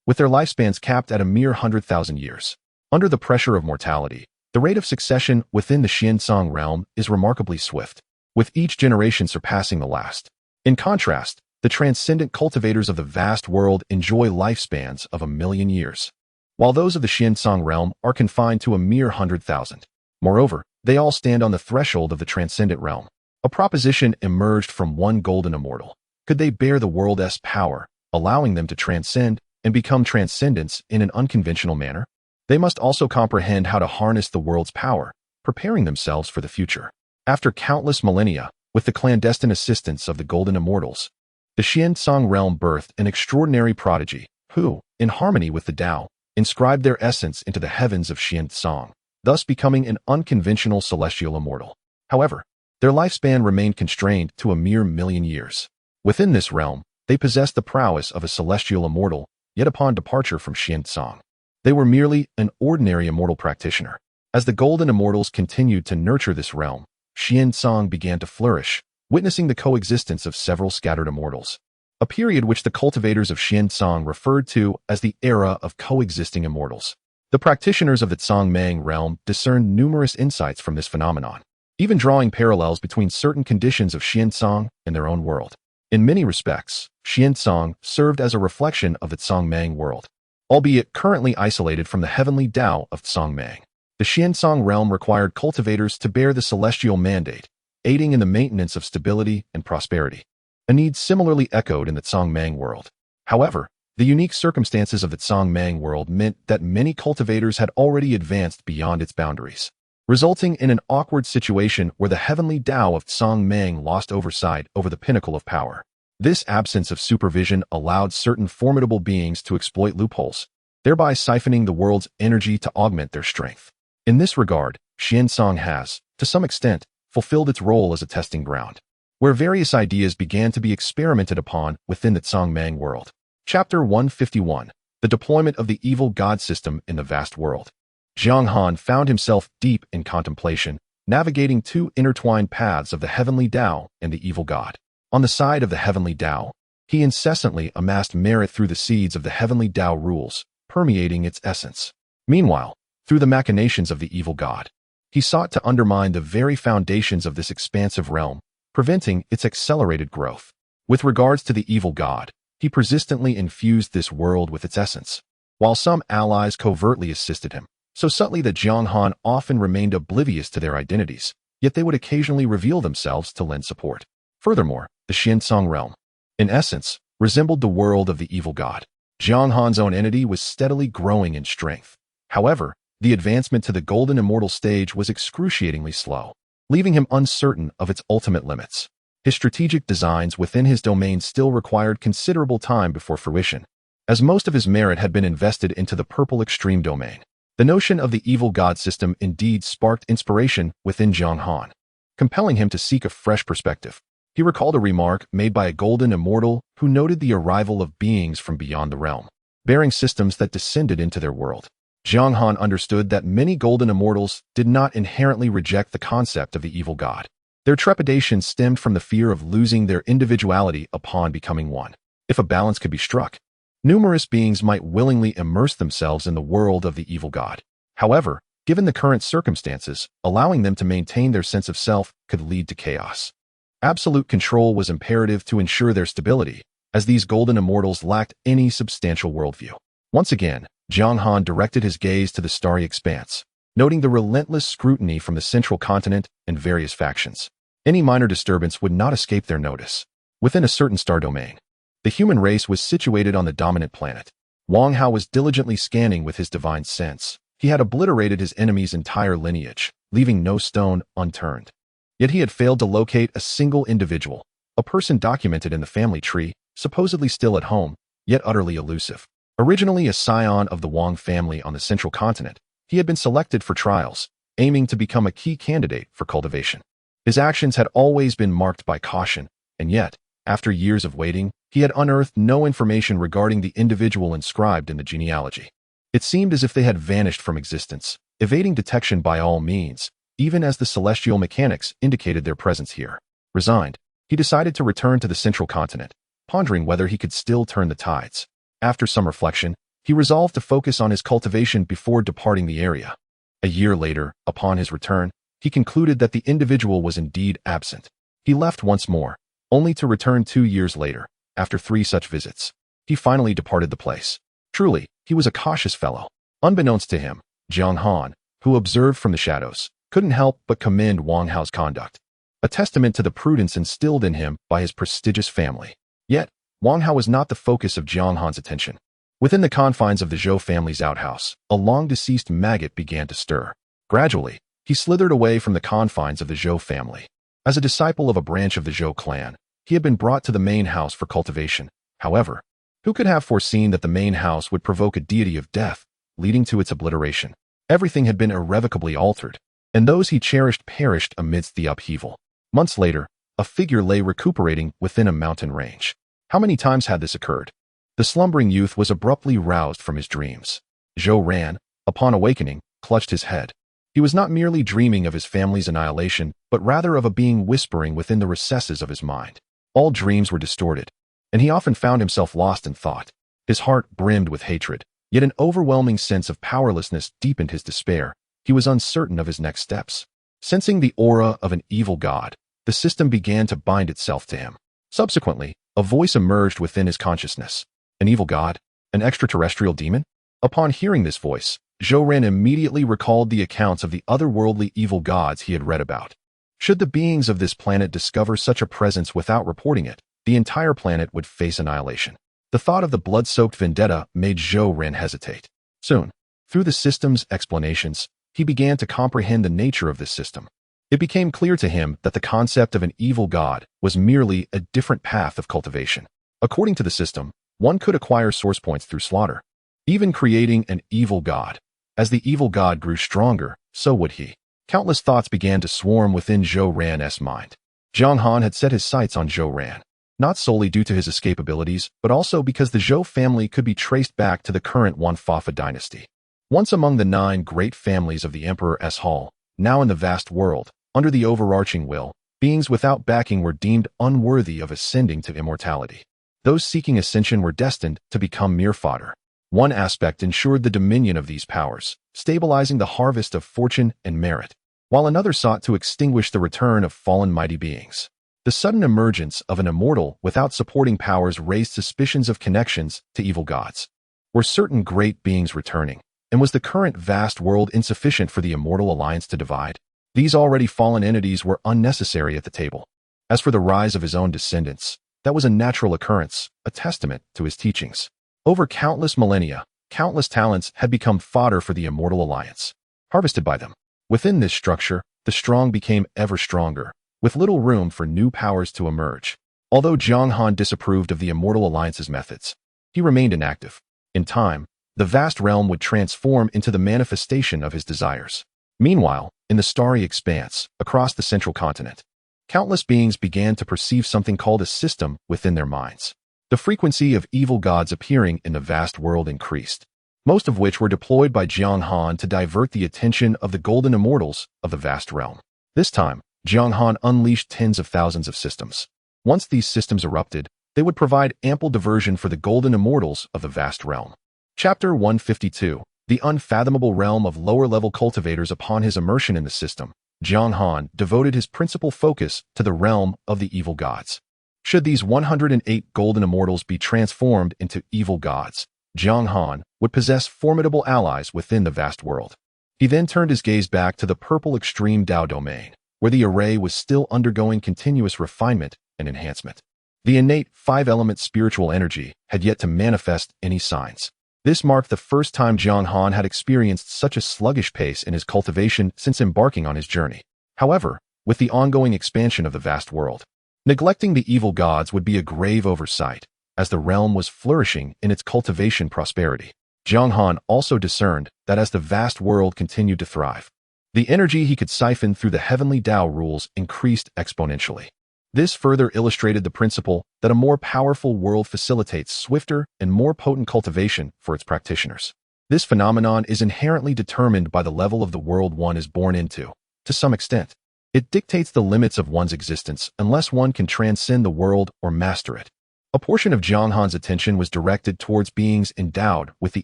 with their lifespans capped at a mere 100,000 years. Under the pressure of mortality, the rate of succession within the Xiansong realm is remarkably swift, with each generation surpassing the last. In contrast, the transcendent cultivators of the vast world enjoy lifespans of 1,000,000 years, while those of the Xiansong realm are confined to a mere 100,000. Moreover, they all stand on the threshold of the transcendent realm. A proposition emerged from one golden immortal. Could they bear the world's power, allowing them to transcend? and become transcendents in an unconventional manner? They must also comprehend how to harness the world's power, preparing themselves for the future. After countless millennia, with the clandestine assistance of the Golden Immortals, the Xiansong realm birthed an extraordinary prodigy who, in harmony with the Tao, inscribed their essence into the heavens of Xiansong, thus becoming an unconventional celestial immortal. However, their lifespan remained constrained to a mere million years. Within this realm, they possessed the prowess of a celestial immortal, yet upon departure from Xiansong, they were merely an ordinary immortal practitioner. As the Golden Immortals continued to nurture this realm, Xiansong began to flourish, witnessing the coexistence of several scattered immortals, a period which the cultivators of Xiansong referred to as the era of coexisting immortals. The practitioners of the Zhongmang realm discerned numerous insights from this phenomenon, even drawing parallels between certain conditions of Xiansong and their own world. In many respects, Xiansong served as a reflection of the Zhongmang world, albeit currently isolated from the heavenly Tao of Zhongmang. The Xiansong realm required cultivators to bear the celestial mandate, aiding in the maintenance of stability and prosperity, a need similarly echoed in the Zhongmang world. However, the unique circumstances of the Zhongmang world meant that many cultivators had already advanced beyond its boundaries, resulting in an awkward situation where the heavenly Tao of Zhongmang lost oversight over the pinnacle of power. This absence of supervision allowed certain formidable beings to exploit loopholes, thereby siphoning the world's energy to augment their strength. In this regard, Xiansong has, to some extent, fulfilled its role as a testing ground, where various ideas began to be experimented upon within the Zhongmang world. Chapter 151. The Deployment of the Evil God System in the Vast World. Jiang Han found himself deep in contemplation, navigating two intertwined paths of the heavenly Tao and the evil God. On the side of the heavenly Tao, he incessantly amassed merit through the seeds of the heavenly Tao rules, permeating its essence. Meanwhile, through the machinations of the evil God, he sought to undermine the very foundations of this expansive realm, preventing its accelerated growth. With regards to the evil God, he persistently infused this world with its essence, while some allies covertly assisted him, so subtly that Jiang Han often remained oblivious to their identities, yet they would occasionally reveal themselves to lend support. Furthermore, the Xiansong realm, in essence, resembled the world of the evil God. Jiang Han's own entity was steadily growing in strength. However, the advancement to the Golden Immortal stage was excruciatingly slow, leaving him uncertain of its ultimate limits. His strategic designs within his domain still required considerable time before fruition, as most of his merit had been invested into the purple extreme domain. The notion of the evil God system indeed sparked inspiration within Jiang Han, compelling him to seek a fresh perspective. He recalled a remark made by a Golden Immortal who noted the arrival of beings from beyond the realm, bearing systems that descended into their world. Jiang Han understood that many Golden Immortals did not inherently reject the concept of the evil God. Their trepidation stemmed from the fear of losing their individuality upon becoming one. If a balance could be struck, numerous beings might willingly immerse themselves in the world of the evil God. However, given the current circumstances, allowing them to maintain their sense of self could lead to chaos. Absolute control was imperative to ensure their stability, as these Golden Immortals lacked any substantial worldview. Once again, Jiang Han directed his gaze to the starry expanse, noting the relentless scrutiny from the central continent and various factions. Any minor disturbance would not escape their notice. Within a certain star domain, the human race was situated on the dominant planet. Wang Hao was diligently scanning with his divine sense. He had obliterated his enemy's entire lineage, leaving no stone unturned. Yet he had failed to locate a single individual, a person documented in the family tree, supposedly still at home, yet utterly elusive. Originally a scion of the Wang family on the central continent, he had been selected for trials, aiming to become a key candidate for cultivation. His actions had always been marked by caution, and yet, after years of waiting, he had unearthed no information regarding the individual inscribed in the genealogy. It seemed as if they had vanished from existence, evading detection by all means, even as the celestial mechanics indicated their presence here. Resigned, he decided to return to the central continent, pondering whether he could still turn the tides. After some reflection, he resolved to focus on his cultivation before departing the area. A year later, upon his return, he concluded that the individual was indeed absent. He left once more, only to return 2 years later. After 3 such visits, he finally departed the place. Truly, he was a cautious fellow. Unbeknownst to him, Jiang Han, who observed from the shadows, couldn't help but commend Wang Hao's conduct, a testament to the prudence instilled in him by his prestigious family. Yet, Wang Hao was not the focus of Jiang Han's attention. Within the confines of the Zhou family's outhouse, a long-deceased maggot began to stir. Gradually, he slithered away from the confines of the Zhou family. As a disciple of a branch of the Zhou clan, he had been brought to the main house for cultivation. However, who could have foreseen that the main house would provoke a deity of death, leading to its obliteration? Everything had been irrevocably altered, and those he cherished perished amidst the upheaval. Months later, a figure lay recuperating within a mountain range. How many times had this occurred? The slumbering youth was abruptly roused from his dreams. Zhou Ran, upon awakening, clutched his head. He was not merely dreaming of his family's annihilation, but rather of a being whispering within the recesses of his mind. All dreams were distorted, and he often found himself lost in thought. His heart brimmed with hatred, yet an overwhelming sense of powerlessness deepened his despair. He was uncertain of his next steps. Sensing the aura of an evil god, the system began to bind itself to him. Subsequently, a voice emerged within his consciousness. An evil god? An extraterrestrial demon? Upon hearing this voice, Zhou Ran immediately recalled the accounts of the otherworldly evil gods he had read about. Should the beings of this planet discover such a presence without reporting it, the entire planet would face annihilation. The thought of the blood-soaked vendetta made Zhou Ran hesitate. Soon, through the system's explanations, he began to comprehend the nature of this system. It became clear to him that the concept of an evil god was merely a different path of cultivation. According to the system, one could acquire source points through slaughter, even creating an evil god. As the evil god grew stronger, so would he. Countless thoughts began to swarm within Zhou Ran's mind. Jiang Han had set his sights on Zhou Ran, not solely due to his escape abilities, but also because the Zhou family could be traced back to the current Wanfafa dynasty. Once among the 9 great families of the Emperor's Hall, now in the vast world, under the overarching will, beings without backing were deemed unworthy of ascending to immortality. Those seeking ascension were destined to become mere fodder. One aspect ensured the dominion of these powers, stabilizing the harvest of fortune and merit, while another sought to extinguish the return of fallen mighty beings. The sudden emergence of an immortal without supporting powers raised suspicions of connections to evil gods. Were certain great beings returning, and was the current vast world insufficient for the immortal alliance to divide? These already fallen entities were unnecessary at the table. As for the rise of his own descendants, that was a natural occurrence, a testament to his teachings. Over countless millennia, countless talents had become fodder for the immortal alliance, harvested by them. Within this structure, the strong became ever stronger, with little room for new powers to emerge. Although Jiang Han disapproved of the immortal alliance's methods, he remained inactive. In time, the vast realm would transform into the manifestation of his desires. Meanwhile, in the starry expanse, across the central continent, countless beings began to perceive something called a system within their minds. The frequency of evil gods appearing in the vast world increased, most of which were deployed by Jiang Han to divert the attention of the golden immortals of the vast realm. This time, Jiang Han unleashed tens of thousands of systems. Once these systems erupted, they would provide ample diversion for the golden immortals of the vast realm. Chapter 152, The Unfathomable Realm of Lower-Level Cultivators. Upon his immersion in the system, Jiang Han devoted his principal focus to the realm of the evil gods. Should these 108 golden immortals be transformed into evil gods, Jiang Han would possess formidable allies within the vast world. He then turned his gaze back to the purple extreme Dao domain, where the array was still undergoing continuous refinement and enhancement. The innate 5-element spiritual energy had yet to manifest any signs. This marked the first time Jiang Han had experienced such a sluggish pace in his cultivation since embarking on his journey. However, with the ongoing expansion of the vast world, neglecting the evil gods would be a grave oversight, as the realm was flourishing in its cultivation prosperity. Jiang Han also discerned that as the vast world continued to thrive, the energy he could siphon through the heavenly Dao rules increased exponentially. This further illustrated the principle that a more powerful world facilitates swifter and more potent cultivation for its practitioners. This phenomenon is inherently determined by the level of the world one is born into. To some extent, it dictates the limits of one's existence unless one can transcend the world or master it. A portion of Jiang Han's attention was directed towards beings endowed with the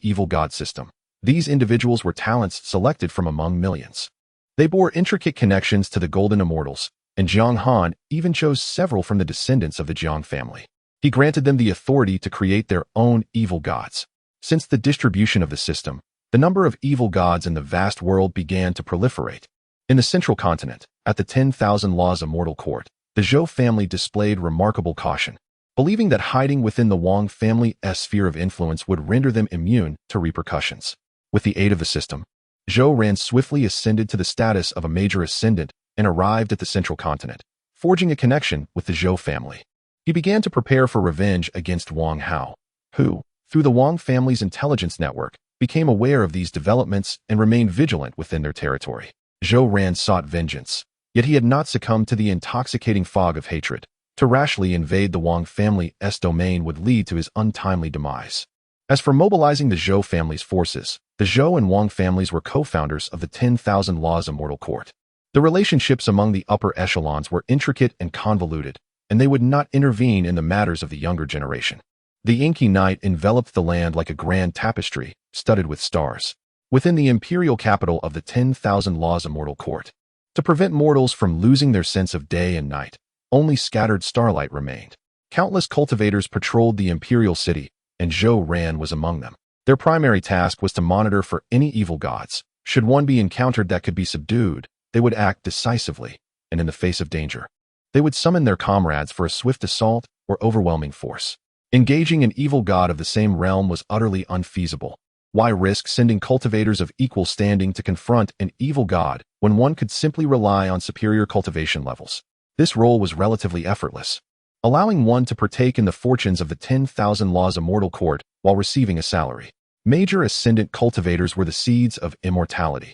evil god system. These individuals were talents selected from among millions. They bore intricate connections to the golden immortals, and Jiang Han even chose several from the descendants of the Jiang family. He granted them the authority to create their own evil gods. Since the distribution of the system, the number of evil gods in the vast world began to proliferate. In the central continent, at the 10,000 Laws Immortal Court, the Zhou family displayed remarkable caution. believing that hiding within the Wang family's sphere of influence would render them immune to repercussions. With the aid of the system, Zhou Ran swiftly ascended to the status of a major ascendant and arrived at the central continent, forging a connection with the Zhou family. He began to prepare for revenge against Wang Hao, who, through the Wang family's intelligence network, became aware of these developments and remained vigilant within their territory. Zhou Ran sought vengeance, yet he had not succumbed to the intoxicating fog of hatred. To rashly invade the Wang family's domain would lead to his untimely demise. As for mobilizing the Zhou family's forces, the Zhou and Wang families were co-founders of the 10,000 Laws Immortal Court. The relationships among the upper echelons were intricate and convoluted, and they would not intervene in the matters of the younger generation. The inky night enveloped the land like a grand tapestry, studded with stars, within the imperial capital of the 10,000 Laws Immortal Court. To prevent mortals from losing their sense of day and night, only scattered starlight remained. Countless cultivators patrolled the imperial city, and Zhou Ran was among them. Their primary task was to monitor for any evil gods. Should one be encountered that could be subdued, they would act decisively, and in the face of danger, they would summon their comrades for a swift assault or overwhelming force. Engaging an evil god of the same realm was utterly unfeasible. Why risk sending cultivators of equal standing to confront an evil god when one could simply rely on superior cultivation levels? This role was relatively effortless, allowing one to partake in the fortunes of the 10,000 Laws Immortal Court while receiving a salary. Major ascendant cultivators were the seeds of immortality,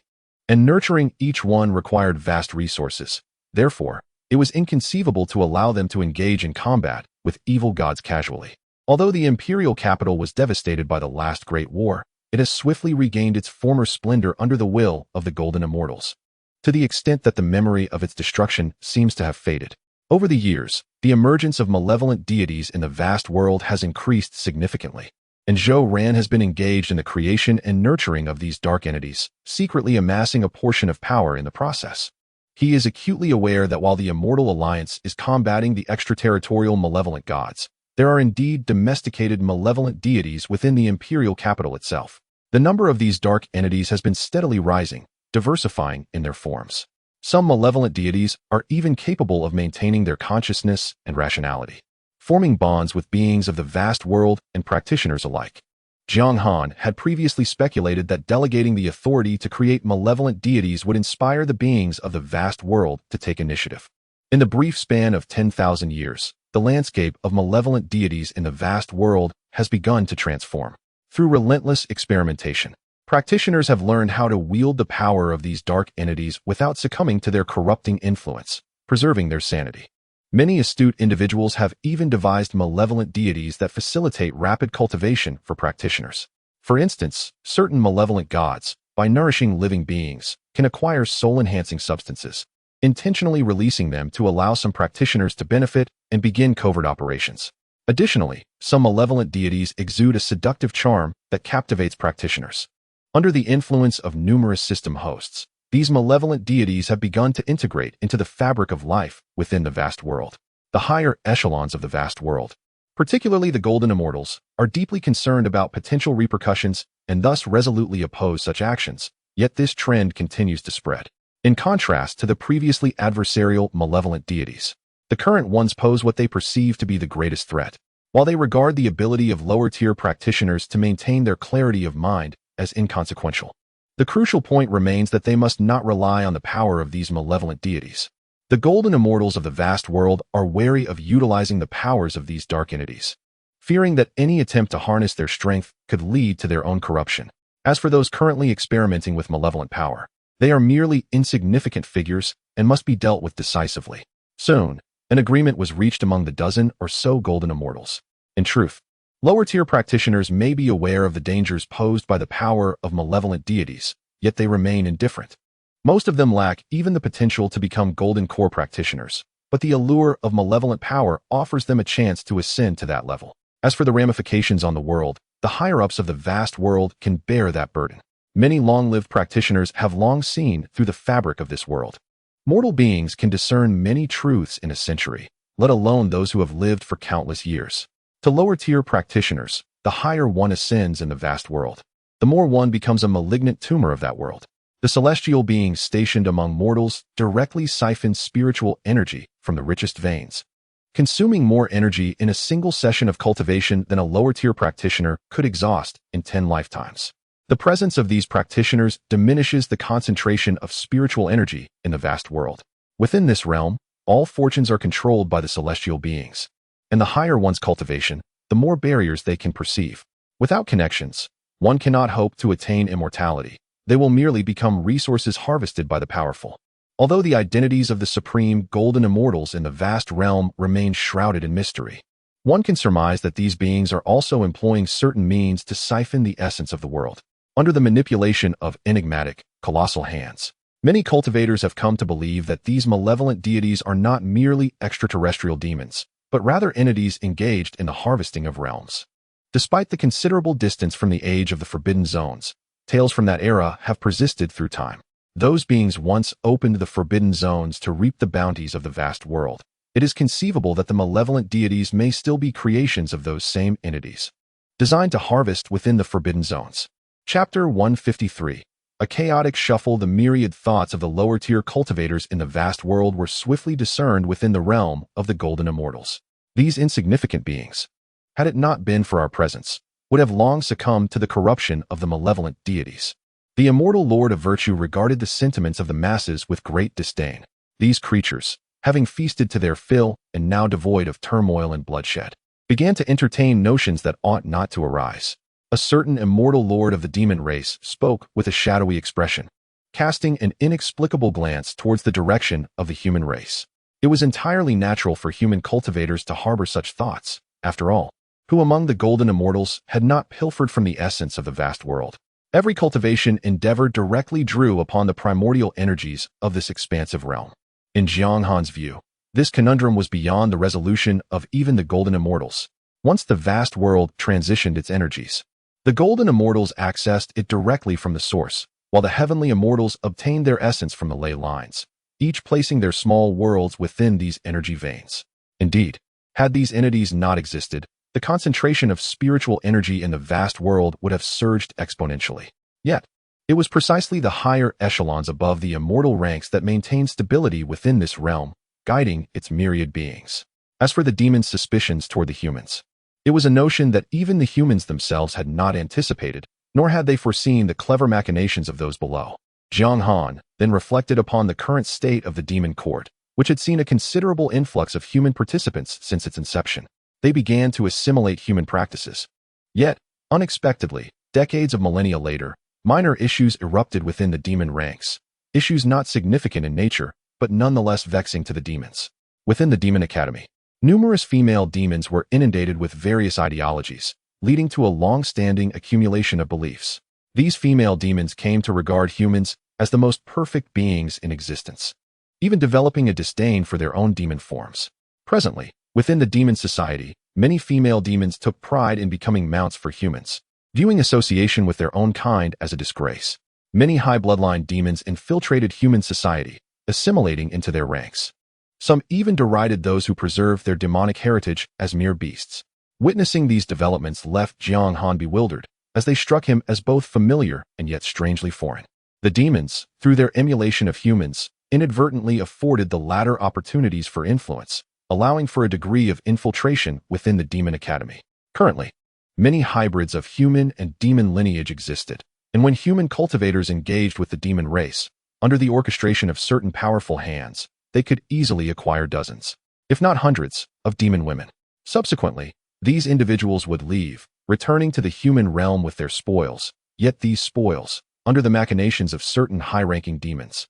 and nurturing each one required vast resources. Therefore, it was inconceivable to allow them to engage in combat with evil gods casually. Although the imperial capital was devastated by the last great war, it has swiftly regained its former splendor under the will of the Golden Immortals, to the extent that the memory of its destruction seems to have faded. Over the years, the emergence of malevolent deities in the vast world has increased significantly, and Zhou Ran has been engaged in the creation and nurturing of these dark entities, secretly amassing a portion of power in the process. He is acutely aware that while the Immortal Alliance is combating the extraterritorial malevolent gods, there are indeed domesticated malevolent deities within the imperial capital itself. The number of these dark entities has been steadily rising, diversifying in their forms. Some malevolent deities are even capable of maintaining their consciousness and rationality, forming bonds with beings of the vast world and practitioners alike. Jiang Han had previously speculated that delegating the authority to create malevolent deities would inspire the beings of the vast world to take initiative. In the brief span of 10,000 years, the landscape of malevolent deities in the vast world has begun to transform. Through relentless experimentation, practitioners have learned how to wield the power of these dark entities without succumbing to their corrupting influence, preserving their sanity. Many astute individuals have even devised malevolent deities that facilitate rapid cultivation for practitioners. For instance, certain malevolent gods, by nourishing living beings, can acquire soul-enhancing substances, intentionally releasing them to allow some practitioners to benefit and begin covert operations. Additionally, some malevolent deities exude a seductive charm that captivates practitioners. Under the influence of numerous system hosts, these malevolent deities have begun to integrate into the fabric of life within the vast world. The higher echelons of the vast world, particularly the Golden Immortals, are deeply concerned about potential repercussions and thus resolutely oppose such actions, yet this trend continues to spread. In contrast to the previously adversarial malevolent deities, the current ones pose what they perceive to be the greatest threat, while they regard the ability of lower-tier practitioners to maintain their clarity of mind as inconsequential. The crucial point remains that they must not rely on the power of these malevolent deities. The Golden Immortals of the vast world are wary of utilizing the powers of these dark entities, fearing that any attempt to harness their strength could lead to their own corruption. As for those currently experimenting with malevolent power, they are merely insignificant figures and must be dealt with decisively. Soon, an agreement was reached among the dozen or so Golden Immortals. In truth, lower-tier practitioners may be aware of the dangers posed by the power of malevolent deities, yet they remain indifferent. Most of them lack even the potential to become Golden Core practitioners, but the allure of malevolent power offers them a chance to ascend to that level. As for the ramifications on the world, the higher-ups of the vast world can bear that burden. Many long-lived practitioners have long seen through the fabric of this world. Mortal beings can discern many truths in a century, let alone those who have lived for countless years. To lower-tier practitioners, the higher one ascends in the vast world, the more one becomes a malignant tumor of that world. The celestial beings stationed among mortals directly siphon spiritual energy from the richest veins, consuming more energy in a single session of cultivation than a lower-tier practitioner could exhaust in 10 lifetimes. The presence of these practitioners diminishes the concentration of spiritual energy in the vast world. Within this realm, all fortunes are controlled by the celestial beings, and the higher one's cultivation, the more barriers they can perceive. Without connections, one cannot hope to attain immortality. They will merely become resources harvested by the powerful. Although the identities of the supreme golden immortals in the vast realm remain shrouded in mystery, one can surmise that these beings are also employing certain means to siphon the essence of the world. Under the manipulation of enigmatic, colossal hands, many cultivators have come to believe that these malevolent deities are not merely extraterrestrial demons, but rather entities engaged in the harvesting of realms. Despite the considerable distance from the age of the Forbidden Zones, tales from that era have persisted through time. Those beings once opened the Forbidden Zones to reap the bounties of the vast world. It is conceivable that the malevolent deities may still be creations of those same entities, designed to harvest within the Forbidden Zones. Chapter 153. A chaotic shuffle. The myriad thoughts of the lower-tier cultivators in the vast world were swiftly discerned within the realm of the golden immortals. These insignificant beings, had it not been for our presence, would have long succumbed to the corruption of the malevolent deities. The immortal Lord of Virtue regarded the sentiments of the masses with great disdain. These creatures, having feasted to their fill and now devoid of turmoil and bloodshed, began to entertain notions that ought not to arise. A certain immortal lord of the demon race spoke with a shadowy expression, casting an inexplicable glance towards the direction of the human race. It was entirely natural for human cultivators to harbor such thoughts. After all, who among the golden immortals had not pilfered from the essence of the vast world? Every cultivation endeavor directly drew upon the primordial energies of this expansive realm. In Jiang Han's view, this conundrum was beyond the resolution of even the golden immortals. Once the vast world transitioned its energies, the golden immortals accessed it directly from the source, while the heavenly immortals obtained their essence from the ley lines, each placing their small worlds within these energy veins. Indeed, had these entities not existed, the concentration of spiritual energy in the vast world would have surged exponentially. Yet, it was precisely the higher echelons above the immortal ranks that maintained stability within this realm, guiding its myriad beings. As for the demons' suspicions toward the humans, it was a notion that even the humans themselves had not anticipated, nor had they foreseen the clever machinations of those below. Jiang Han then reflected upon the current state of the demon court, which had seen a considerable influx of human participants since its inception. They began to assimilate human practices. Yet, unexpectedly, decades of millennia later, minor issues erupted within the demon ranks, issues not significant in nature, but nonetheless vexing to the demons. Within the Demon Academy, numerous female demons were inundated with various ideologies, leading to a long-standing accumulation of beliefs. These female demons came to regard humans as the most perfect beings in existence, even developing a disdain for their own demon forms. Presently, within the demon society, many female demons took pride in becoming mounts for humans, viewing association with their own kind as a disgrace. Many high bloodline demons infiltrated human society, assimilating into their ranks. Some even derided those who preserved their demonic heritage as mere beasts. Witnessing these developments left Jiang Han bewildered, as they struck him as both familiar and yet strangely foreign. The demons, through their emulation of humans, inadvertently afforded the latter opportunities for influence, allowing for a degree of infiltration within the Demon Academy. Currently, many hybrids of human and demon lineage existed, and when human cultivators engaged with the demon race, under the orchestration of certain powerful hands, they could easily acquire dozens, if not hundreds, of demon women. Subsequently, these individuals would leave, returning to the human realm with their spoils, yet these spoils, under the machinations of certain high-ranking demons,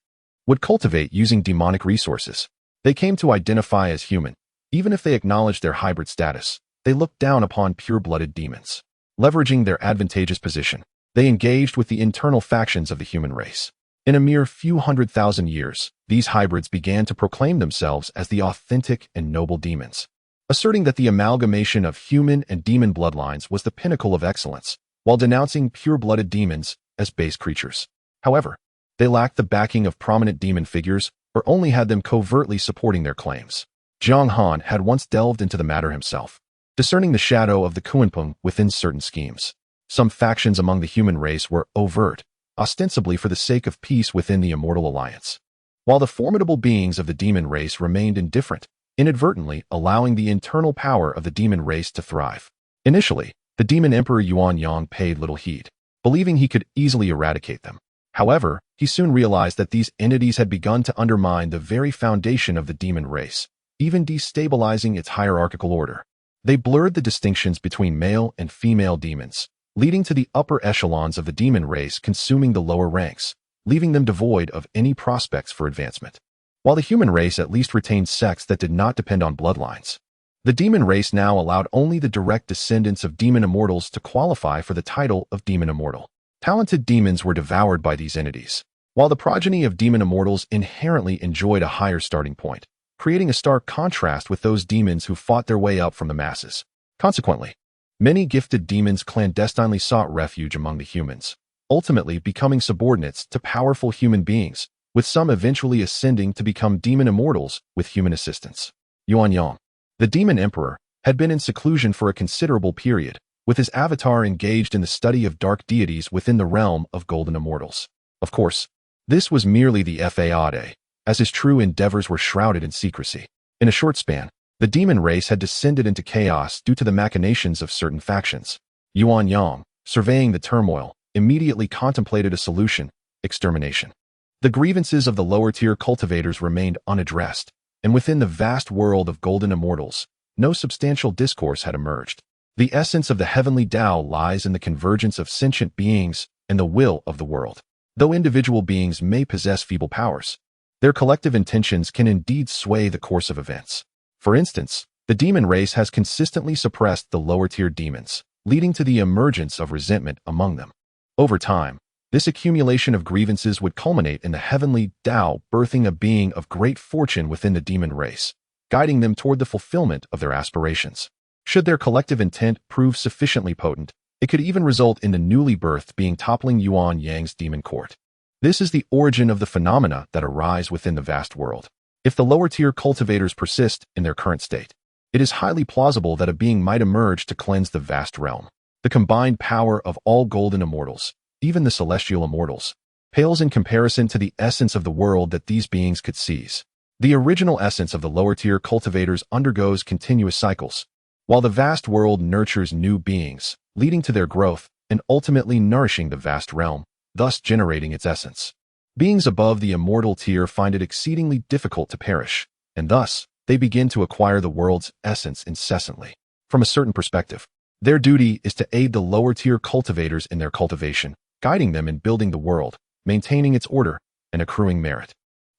would cultivate using demonic resources. They came to identify as human. Even if they acknowledged their hybrid status, they looked down upon pure-blooded demons. Leveraging their advantageous position, they engaged with the internal factions of the human race. In a mere few 100,000 years, these hybrids began to proclaim themselves as the authentic and noble demons, asserting that the amalgamation of human and demon bloodlines was the pinnacle of excellence, while denouncing pure-blooded demons as base creatures. However, they lacked the backing of prominent demon figures or only had them covertly supporting their claims. Jiang Han had once delved into the matter himself, discerning the shadow of the Kuanpeng within certain schemes. Some factions among the human race were overt, ostensibly for the sake of peace within the Immortal Alliance, while the formidable beings of the demon race remained indifferent, inadvertently allowing the internal power of the demon race to thrive. Initially, the demon emperor Yuanyang paid little heed, believing he could easily eradicate them. However, he soon realized that these entities had begun to undermine the very foundation of the demon race, even destabilizing its hierarchical order. They blurred the distinctions between male and female demons, leading to the upper echelons of the demon race consuming the lower ranks, leaving them devoid of any prospects for advancement. While the human race at least retained sex that did not depend on bloodlines, the demon race now allowed only the direct descendants of demon immortals to qualify for the title of demon immortal. Talented demons were devoured by these entities, while the progeny of demon immortals inherently enjoyed a higher starting point, creating a stark contrast with those demons who fought their way up from the masses. Consequently, many gifted demons clandestinely sought refuge among the humans, ultimately becoming subordinates to powerful human beings, with some eventually ascending to become demon immortals with human assistance. Yuanyang, the demon emperor, had been in seclusion for a considerable period, with his avatar engaged in the study of dark deities within the realm of golden immortals. Of course, this was merely the facade, as his true endeavors were shrouded in secrecy. In a short span, the demon race had descended into chaos due to the machinations of certain factions. Yuanyang, surveying the turmoil, immediately contemplated a solution: extermination. The grievances of the lower-tier cultivators remained unaddressed, and within the vast world of golden immortals, no substantial discourse had emerged. The essence of the heavenly Tao lies in the convergence of sentient beings and the will of the world. Though individual beings may possess feeble powers, their collective intentions can indeed sway the course of events. For instance, the demon race has consistently suppressed the lower-tier demons, leading to the emergence of resentment among them. Over time, this accumulation of grievances would culminate in the heavenly Tao birthing a being of great fortune within the demon race, guiding them toward the fulfillment of their aspirations. Should their collective intent prove sufficiently potent, it could even result in the newly birthed being toppling Yuanyang's demon court. This is the origin of the phenomena that arise within the vast world. If the lower-tier cultivators persist in their current state, it is highly plausible that a being might emerge to cleanse the vast realm. The combined power of all golden immortals, even the celestial immortals, pales in comparison to the essence of the world that these beings could seize. The original essence of the lower-tier cultivators undergoes continuous cycles, while the vast world nurtures new beings, leading to their growth and ultimately nourishing the vast realm, thus generating its essence. Beings above the immortal tier find it exceedingly difficult to perish, and thus, they begin to acquire the world's essence incessantly. From a certain perspective, their duty is to aid the lower-tier cultivators in their cultivation, guiding them in building the world, maintaining its order, and accruing merit.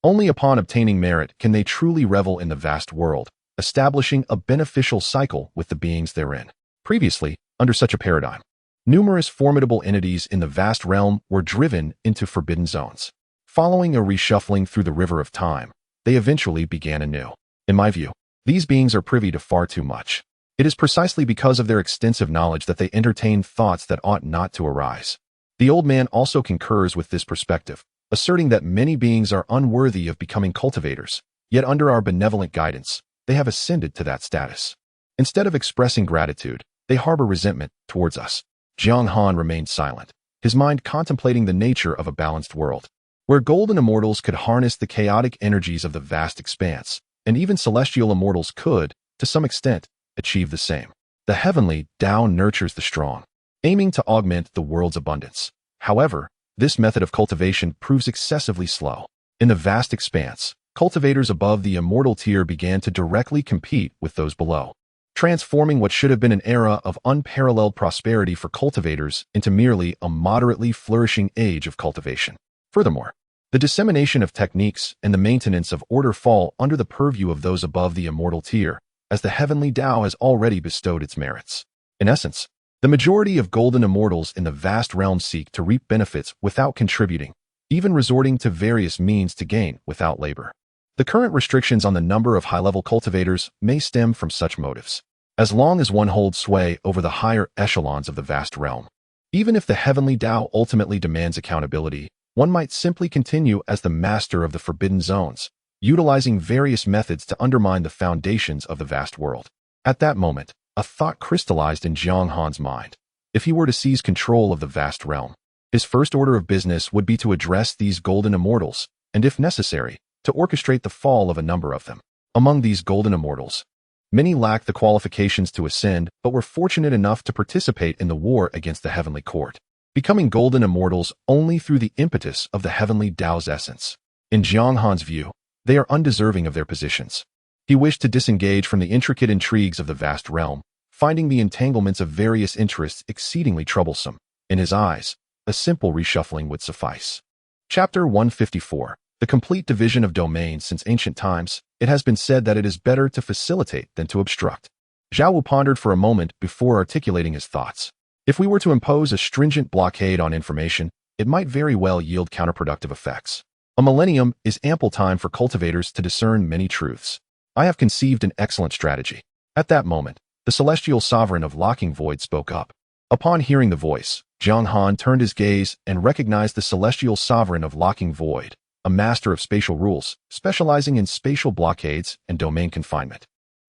Only upon obtaining merit can they truly revel in the vast world, establishing a beneficial cycle with the beings therein. Previously, under such a paradigm, numerous formidable entities in the vast realm were driven into forbidden zones. Following a reshuffling through the river of time, they eventually began anew. In my view, these beings are privy to far too much. It is precisely because of their extensive knowledge that they entertain thoughts that ought not to arise. The old man also concurs with this perspective, asserting that many beings are unworthy of becoming cultivators, yet under our benevolent guidance, they have ascended to that status. Instead of expressing gratitude, they harbor resentment towards us. Jiang Han remained silent, his mind contemplating the nature of a balanced world, where golden immortals could harness the chaotic energies of the vast expanse, and even celestial immortals could, to some extent, achieve the same. The heavenly Tao nurtures the strong, aiming to augment the world's abundance. However, this method of cultivation proves excessively slow. In the vast expanse, cultivators above the immortal tier began to directly compete with those below, transforming what should have been an era of unparalleled prosperity for cultivators into merely a moderately flourishing age of cultivation. Furthermore, the dissemination of techniques and the maintenance of order fall under the purview of those above the immortal tier, as the heavenly Tao has already bestowed its merits. In essence, the majority of golden immortals in the vast realm seek to reap benefits without contributing, even resorting to various means to gain without labor. The current restrictions on the number of high-level cultivators may stem from such motives. As long as one holds sway over the higher echelons of the vast realm, even if the heavenly Tao ultimately demands accountability, one might simply continue as the master of the forbidden zones, utilizing various methods to undermine the foundations of the vast world. At that moment, a thought crystallized in Jiang Han's mind. If he were to seize control of the vast realm, his first order of business would be to address these golden immortals, and if necessary, to orchestrate the fall of a number of them. Among these golden immortals, many lacked the qualifications to ascend, but were fortunate enough to participate in the war against the heavenly court, becoming golden immortals only through the impetus of the heavenly Tao's essence. In Jiang Han's view, they are undeserving of their positions. He wished to disengage from the intricate intrigues of the vast realm, finding the entanglements of various interests exceedingly troublesome. In his eyes, a simple reshuffling would suffice. Chapter 154. The complete division of domains. Since ancient times, it has been said that it is better to facilitate than to obstruct. Zhao Wu pondered for a moment before articulating his thoughts. If we were to impose a stringent blockade on information, it might very well yield counterproductive effects. A millennium is ample time for cultivators to discern many truths. I have conceived an excellent strategy. At that moment, the celestial sovereign of Locking Void spoke up. Upon hearing the voice, Jiang Han turned his gaze and recognized the celestial sovereign of Locking Void, a master of spatial rules, specializing in spatial blockades and domain confinement.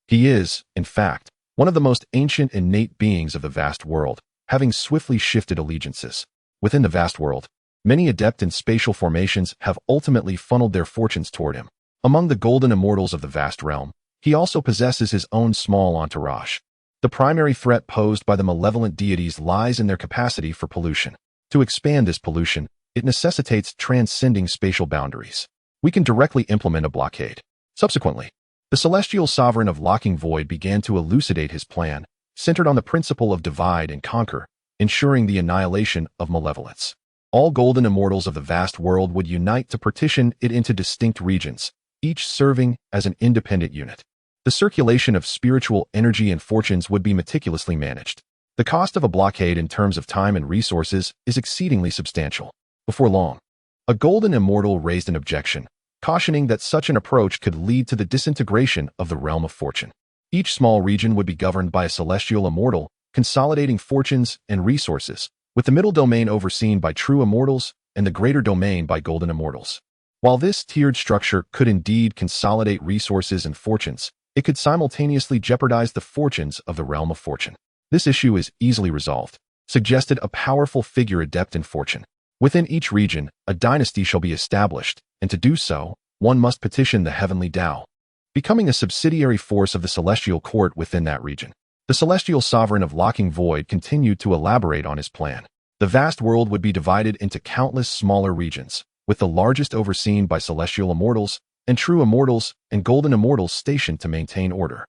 He is, in fact, one of the most ancient innate beings of the vast world, having swiftly shifted allegiances. Within the vast world, many adept in spatial formations have ultimately funneled their fortunes toward him. Among the golden immortals of the vast realm, he also possesses his own small entourage. The primary threat posed by the malevolent deities lies in their capacity for pollution. To expand this pollution, it necessitates transcending spatial boundaries. We can directly implement a blockade. Subsequently, the celestial sovereign of Locking Void began to elucidate his plan, centered on the principle of divide and conquer, ensuring the annihilation of malevolence. All golden immortals of the vast world would unite to partition it into distinct regions, each serving as an independent unit. The circulation of spiritual energy and fortunes would be meticulously managed. The cost of a blockade in terms of time and resources is exceedingly substantial. Before long, a golden immortal raised an objection, cautioning that such an approach could lead to the disintegration of the realm of fortune. Each small region would be governed by a celestial immortal, consolidating fortunes and resources, with the middle domain overseen by true immortals and the greater domain by golden immortals. While this tiered structure could indeed consolidate resources and fortunes, it could simultaneously jeopardize the fortunes of the realm of fortune. This issue is easily resolved, suggested a powerful figure adept in fortune. Within each region, a dynasty shall be established, and to do so, one must petition the heavenly Tao, becoming a subsidiary force of the celestial court within that region. The celestial sovereign of Locking Void continued to elaborate on his plan. The vast world would be divided into countless smaller regions, with the largest overseen by celestial immortals and true immortals and golden immortals stationed to maintain order.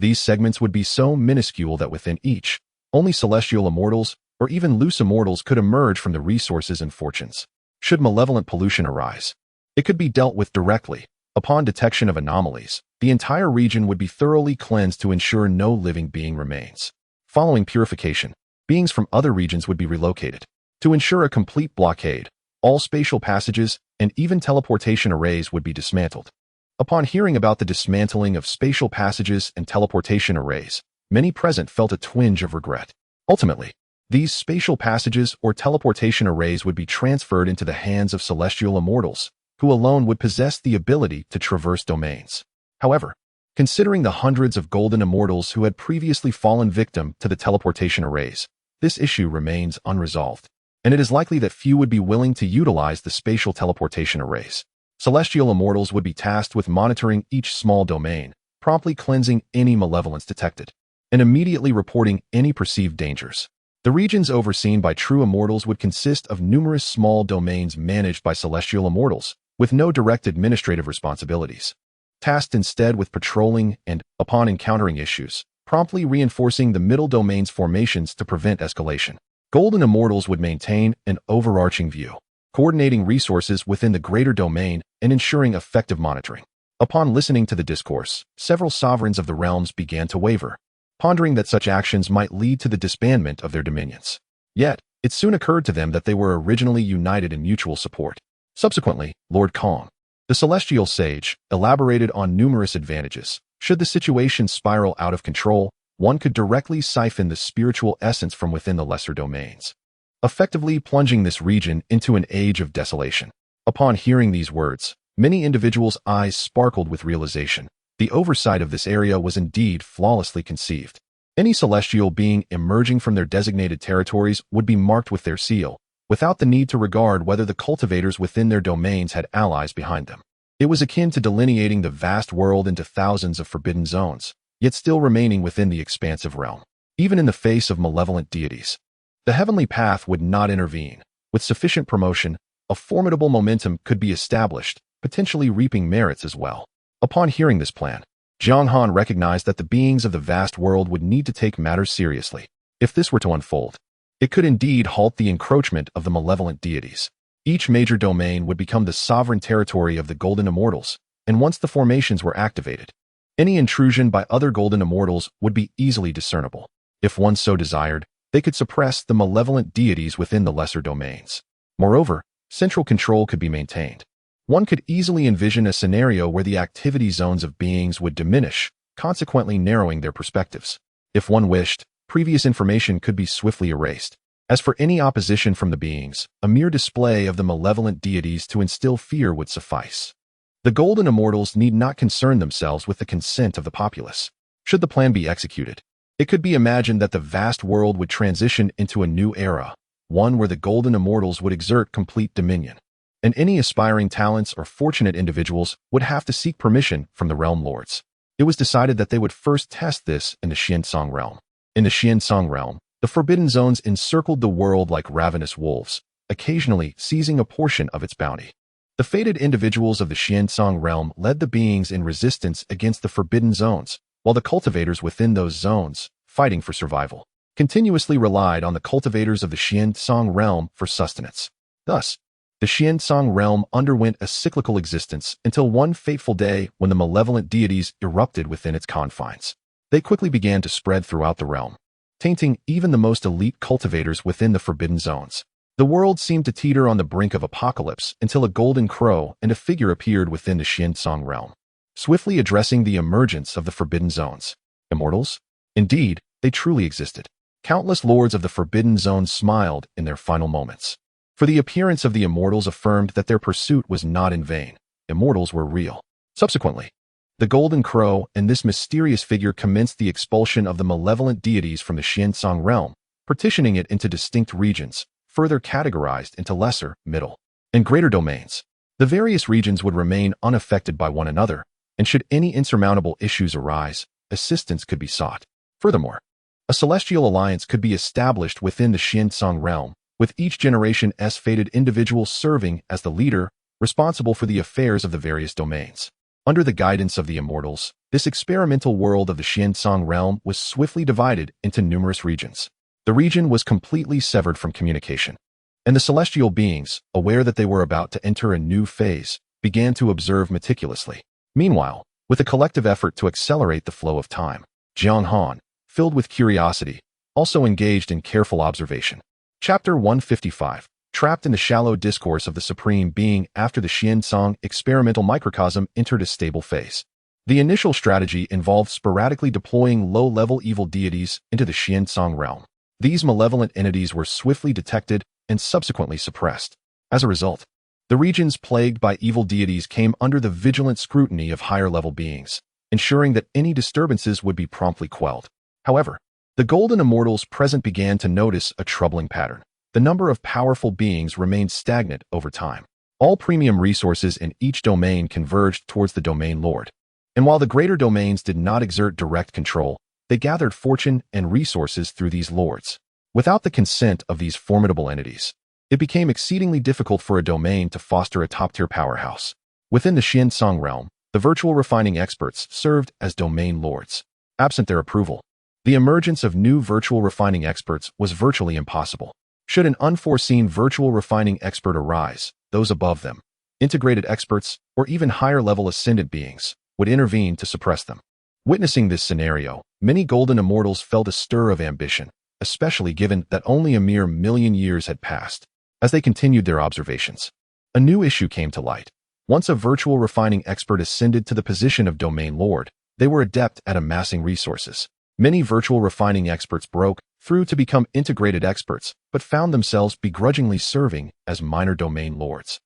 These segments would be so minuscule that within each, only celestial immortals or even loose immortals could emerge from the resources and fortunes. Should malevolent pollution arise, it could be dealt with directly. Upon detection of anomalies, the entire region would be thoroughly cleansed to ensure no living being remains. Following purification, beings from other regions would be relocated. To ensure a complete blockade, all spatial passages and even teleportation arrays would be dismantled. Upon hearing about the dismantling of spatial passages and teleportation arrays, many present felt a twinge of regret. Ultimately, these spatial passages or teleportation arrays would be transferred into the hands of celestial immortals, who alone would possess the ability to traverse domains. However, considering the hundreds of golden immortals who had previously fallen victim to the teleportation arrays, this issue remains unresolved, and it is likely that few would be willing to utilize the spatial teleportation arrays. Celestial immortals would be tasked with monitoring each small domain, promptly cleansing any malevolence detected, and immediately reporting any perceived dangers. The regions overseen by true immortals would consist of numerous small domains managed by celestial immortals, with no direct administrative responsibilities. Tasked instead with patrolling and, upon encountering issues, promptly reinforcing the middle domain's formations to prevent escalation. Golden immortals would maintain an overarching view, coordinating resources within the greater domain and ensuring effective monitoring. Upon listening to the discourse, several sovereigns of the realms began to waver, pondering that such actions might lead to the disbandment of their dominions. Yet, it soon occurred to them that they were originally united in mutual support. Subsequently, Lord Kong, the celestial sage, elaborated on numerous advantages. Should the situation spiral out of control, one could directly siphon the spiritual essence from within the lesser domains, effectively plunging this region into an age of desolation. Upon hearing these words, many individuals' eyes sparkled with realization. The oversight of this area was indeed flawlessly conceived. Any celestial being emerging from their designated territories would be marked with their seal, without the need to regard whether the cultivators within their domains had allies behind them. It was akin to delineating the vast world into thousands of forbidden zones, yet still remaining within the expansive realm. Even in the face of malevolent deities, the heavenly path would not intervene. With sufficient promotion, a formidable momentum could be established, potentially reaping merits as well. Upon hearing this plan, Jiang Han recognized that the beings of the vast world would need to take matters seriously. If this were to unfold, it could indeed halt the encroachment of the malevolent deities. Each major domain would become the sovereign territory of the Golden Immortals, and once the formations were activated, any intrusion by other Golden Immortals would be easily discernible. If one so desired, they could suppress the malevolent deities within the lesser domains. Moreover, central control could be maintained. One could easily envision a scenario where the activity zones of beings would diminish, consequently narrowing their perspectives. If one wished, previous information could be swiftly erased. As for any opposition from the beings, a mere display of the malevolent deities to instill fear would suffice. The Golden Immortals need not concern themselves with the consent of the populace. Should the plan be executed, it could be imagined that the vast world would transition into a new era, one where the Golden Immortals would exert complete dominion, and any aspiring talents or fortunate individuals would have to seek permission from the Realm Lords. It was decided that they would first test this in the Xiansong Realm. In the Xiansong Realm, the forbidden zones encircled the world like ravenous wolves, occasionally seizing a portion of its bounty. The fated individuals of the Xiansong Realm led the beings in resistance against the forbidden zones, while the cultivators within those zones, fighting for survival, continuously relied on the cultivators of the Xiansong Realm for sustenance. Thus, the Xiansong Realm underwent a cyclical existence until one fateful day when the malevolent deities erupted within its confines. They quickly began to spread throughout the realm, tainting even the most elite cultivators within the forbidden zones. The world seemed to teeter on the brink of apocalypse until a golden crow and a figure appeared within the Xiansong Realm, swiftly addressing the emergence of the forbidden zones. Immortals? Indeed, they truly existed. Countless lords of the forbidden zones smiled in their final moments. For the appearance of the immortals affirmed that their pursuit was not in vain. Immortals were real. Subsequently, the Golden Crow and this mysterious figure commenced the expulsion of the malevolent deities from the Xiansong Realm, partitioning it into distinct regions, further categorized into lesser, middle, and greater domains. The various regions would remain unaffected by one another, and should any insurmountable issues arise, assistance could be sought. Furthermore, a celestial alliance could be established within the Xiansong Realm, with each generation's fated individual serving as the leader, responsible for the affairs of the various domains. Under the guidance of the Immortals, this experimental world of the Xiansong Realm was swiftly divided into numerous regions. The region was completely severed from communication, and the celestial beings, aware that they were about to enter a new phase, began to observe meticulously. Meanwhile, with a collective effort to accelerate the flow of time, Jiang Han, filled with curiosity, also engaged in careful observation. Chapter 155. Trapped in the shallow discourse of the Supreme Being after the Xiansong experimental microcosm entered a stable phase. The initial strategy involved sporadically deploying low-level evil deities into the Xiansong realm. These malevolent entities were swiftly detected and subsequently suppressed. As a result, the regions plagued by evil deities came under the vigilant scrutiny of higher-level beings, ensuring that any disturbances would be promptly quelled. However, the Golden Immortals present began to notice a troubling pattern. The number of powerful beings remained stagnant over time. All premium resources in each domain converged towards the domain lord. And while the greater domains did not exert direct control, they gathered fortune and resources through these lords. Without the consent of these formidable entities, it became exceedingly difficult for a domain to foster a top-tier powerhouse. Within the Xiansong realm, the virtual refining experts served as domain lords. Absent their approval, the emergence of new virtual refining experts was virtually impossible. Should an unforeseen virtual refining expert arise, those above them, integrated experts, or even higher-level ascendant beings, would intervene to suppress them. Witnessing this scenario, many Golden Immortals felt a stir of ambition, especially given that only a mere million years had passed. As they continued their observations, a new issue came to light. Once a virtual refining expert ascended to the position of domain lord, they were adept at amassing resources. Many virtual refining experts broke through to become integrated experts, but found themselves begrudgingly serving as minor domain lords,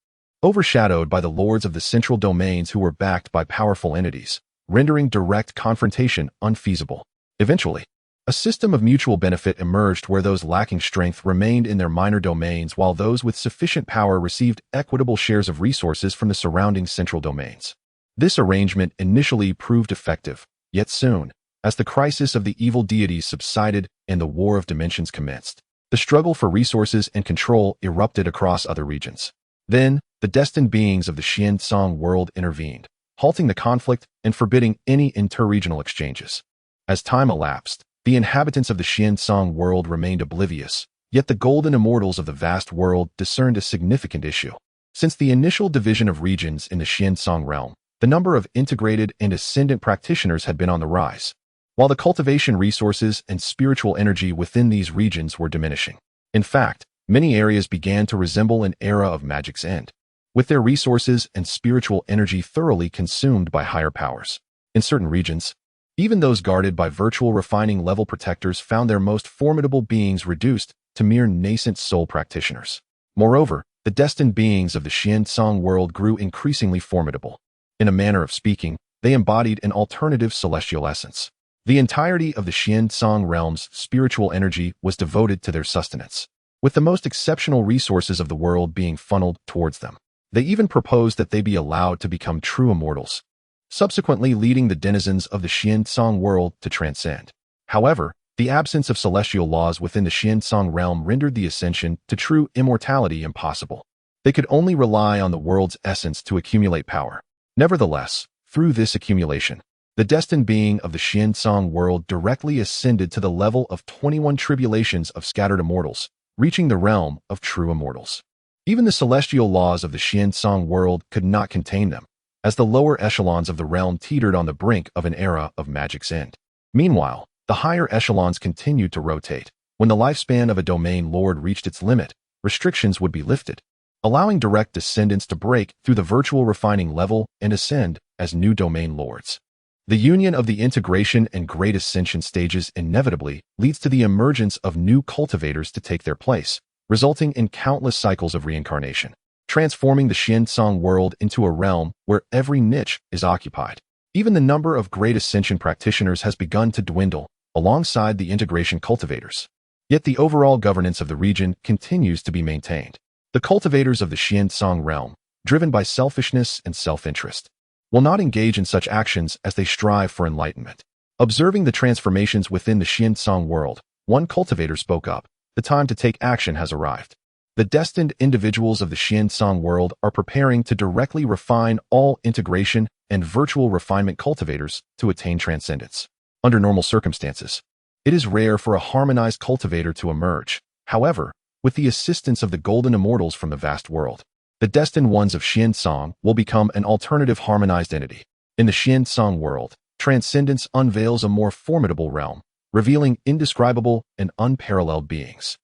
overshadowed by the lords of the central domains who were backed by powerful entities, rendering direct confrontation unfeasible. Eventually, A system of mutual benefit emerged where those lacking strength remained in their minor domains while those with sufficient power received equitable shares of resources from the surrounding central domains. This arrangement initially proved effective, yet soon, as the crisis of the evil deities subsided and the War of Dimensions commenced, the struggle for resources and control erupted across other regions. Then, the destined beings of the Xian-Song world intervened, halting the conflict and forbidding any interregional exchanges. As time elapsed, the inhabitants of the Xian-Song world remained oblivious, yet the golden immortals of the vast world discerned a significant issue. Since the initial division of regions in the Xian-Song realm, the number of integrated and ascendant practitioners had been on the rise, while the cultivation resources and spiritual energy within these regions were diminishing. In fact, many areas began to resemble an era of magic's end, with their resources and spiritual energy thoroughly consumed by higher powers. In certain regions, even those guarded by virtual refining level protectors found their most formidable beings reduced to mere nascent soul practitioners. Moreover, the destined beings of the Xian-Song world grew increasingly formidable. In a manner of speaking, they embodied an alternative celestial essence. The entirety of the Xian-Song realm's spiritual energy was devoted to their sustenance, with the most exceptional resources of the world being funneled towards them. They even proposed that they be allowed to become true immortals, subsequently leading the denizens of the Xian-Song world to transcend. However, the absence of celestial laws within the Xian-Song realm rendered the ascension to true immortality impossible. They could only rely on the world's essence to accumulate power. Nevertheless, through this accumulation, the destined being of the Xian-Song world directly ascended to the level of 21 tribulations of scattered immortals, reaching the realm of true immortals. Even the celestial laws of the Xian-Song world could not contain them, as the lower echelons of the realm teetered on the brink of an era of magic's end. Meanwhile, the higher echelons continued to rotate. When the lifespan of a domain lord reached its limit, restrictions would be lifted, allowing direct descendants to break through the virtual refining level and ascend as new domain lords. The union of the integration and great ascension stages inevitably leads to the emergence of new cultivators to take their place, resulting in countless cycles of reincarnation, transforming the Xian-Song world into a realm where every niche is occupied. Even the number of great ascension practitioners has begun to dwindle, alongside the integration cultivators. Yet the overall governance of the region continues to be maintained. The cultivators of the Xian-Song realm, driven by selfishness and self-interest, will not engage in such actions as they strive for enlightenment. Observing the transformations within the Xian-Song world, one cultivator spoke up. The time to take action has arrived. The destined individuals of the Xian-Song world are preparing to directly refine all integration and virtual refinement cultivators to attain transcendence. Under normal circumstances, it is rare for a harmonized cultivator to emerge. However, with the assistance of the golden immortals from the vast world, the destined ones of Xian-Song will become an alternative harmonized entity. In the Xian-Song world, transcendence unveils a more formidable realm, revealing indescribable and unparalleled beings.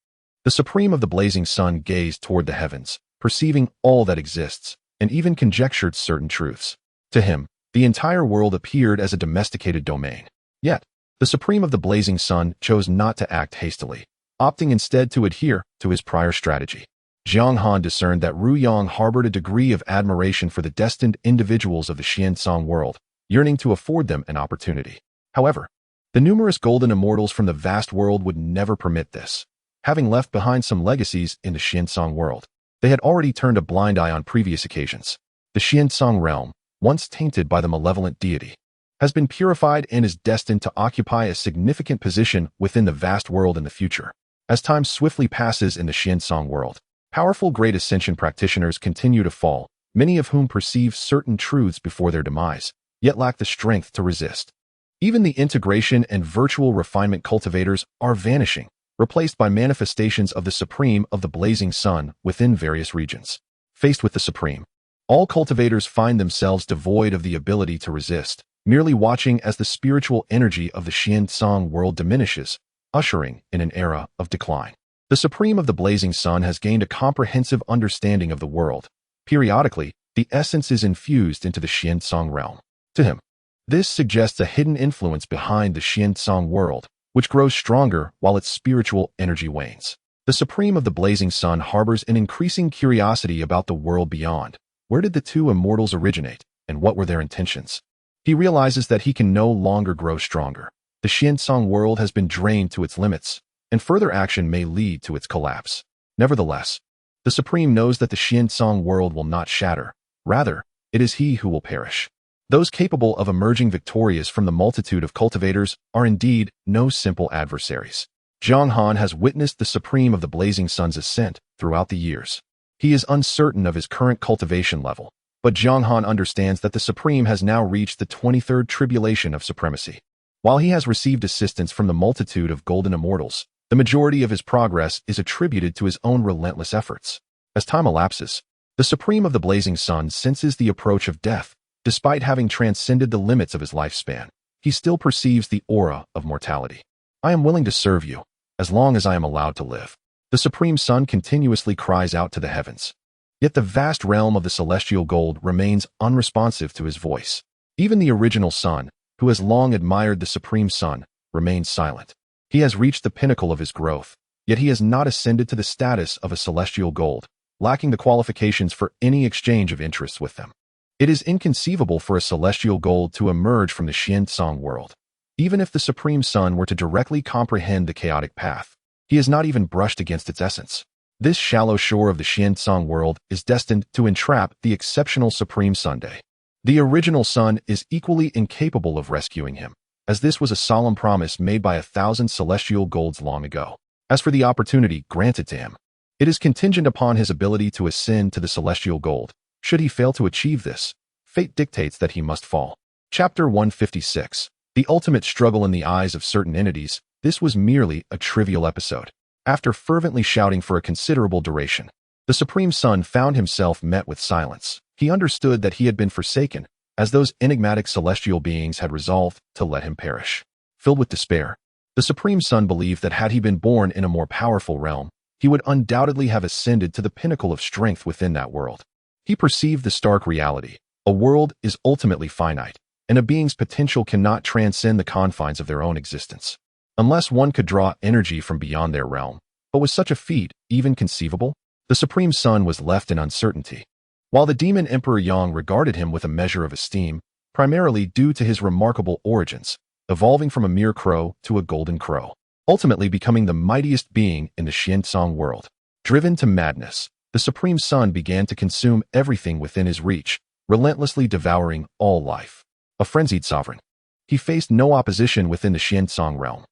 The Supreme of the Blazing Sun gazed toward the heavens, perceiving all that exists, and even conjectured certain truths. To him, the entire world appeared as a domesticated domain. Yet, the Supreme of the Blazing Sun chose not to act hastily, opting instead to adhere to his prior strategy. Jiang Han discerned that Ru Yang harbored a degree of admiration for the destined individuals of the Xian-Song world, yearning to afford them an opportunity. However, the numerous golden immortals from the vast world would never permit this. Having left behind some legacies in the Xian-Song world, they had already turned a blind eye on previous occasions. The Xian-Song realm, once tainted by the malevolent deity, has been purified and is destined to occupy a significant position within the vast world in the future. As time swiftly passes in the Xian-Song world, powerful great ascension practitioners continue to fall, many of whom perceive certain truths before their demise, yet lack the strength to resist. Even the integration and virtual refinement cultivators are vanishing, replaced by manifestations of the Supreme of the Blazing Sun within various regions. Faced with the Supreme, all cultivators find themselves devoid of the ability to resist, merely watching as the spiritual energy of the Xian-Song world diminishes, ushering in an era of decline. The Supreme of the Blazing Sun has gained a comprehensive understanding of the world. Periodically, the essence is infused into the Xian-Song realm. To him, this suggests a hidden influence behind the Xian-Song world, which grows stronger while its spiritual energy wanes. The Supreme of the Blazing Sun harbors an increasing curiosity about the world beyond. Where did the two immortals originate, and what were their intentions? He realizes that he can no longer grow stronger. The Xiansong world has been drained to its limits, and further action may lead to its collapse. Nevertheless, the Supreme knows that the Xiansong world will not shatter. Rather, it is he who will perish. Those capable of emerging victorious from the multitude of cultivators are indeed no simple adversaries. Jiang Han has witnessed the Supreme of the Blazing Sun's ascent throughout the years. He is uncertain of his current cultivation level, but Jiang Han understands that the Supreme has now reached the 23rd tribulation of supremacy. While he has received assistance from the multitude of golden immortals, the majority of his progress is attributed to his own relentless efforts. As time elapses, the Supreme of the Blazing Sun senses the approach of death. Despite having transcended the limits of his lifespan, he still perceives the aura of mortality. I am willing to serve you, as long as I am allowed to live. The Supreme Sun continuously cries out to the heavens. Yet the vast realm of the celestial gold remains unresponsive to his voice. Even the original Sun, who has long admired the Supreme Sun, remains silent. He has reached the pinnacle of his growth, yet he has not ascended to the status of a celestial gold, lacking the qualifications for any exchange of interests with them. It is inconceivable for a celestial gold to emerge from the Xiansong world. Even if the Supreme Sun were to directly comprehend the chaotic path, he has not even brushed against its essence. This shallow shore of the Xiansong world is destined to entrap the exceptional Supreme Sunday. The original Sun is equally incapable of rescuing him, as this was a solemn promise made by 1,000 celestial golds long ago. As for the opportunity granted to him, it is contingent upon his ability to ascend to the celestial gold. Should he fail to achieve this, fate dictates that he must fall. Chapter 156. The ultimate struggle in the eyes of certain entities. This was merely a trivial episode. After fervently shouting for a considerable duration, the Supreme Sun found himself met with silence. He understood that he had been forsaken, as those enigmatic celestial beings had resolved to let him perish. Filled with despair, the Supreme Sun believed that had he been born in a more powerful realm, he would undoubtedly have ascended to the pinnacle of strength within that world. He perceived the stark reality. A world is ultimately finite, and a being's potential cannot transcend the confines of their own existence, unless one could draw energy from beyond their realm. But was such a feat even conceivable? The Supreme Sun was left in uncertainty. While the demon Emperor Yang regarded him with a measure of esteem, primarily due to his remarkable origins, evolving from a mere crow to a golden crow, ultimately becoming the mightiest being in the Xiansong world. Driven to madness, the Supreme Sun began to consume everything within his reach, relentlessly devouring all life. A frenzied sovereign, he faced no opposition within the Xiansong realm.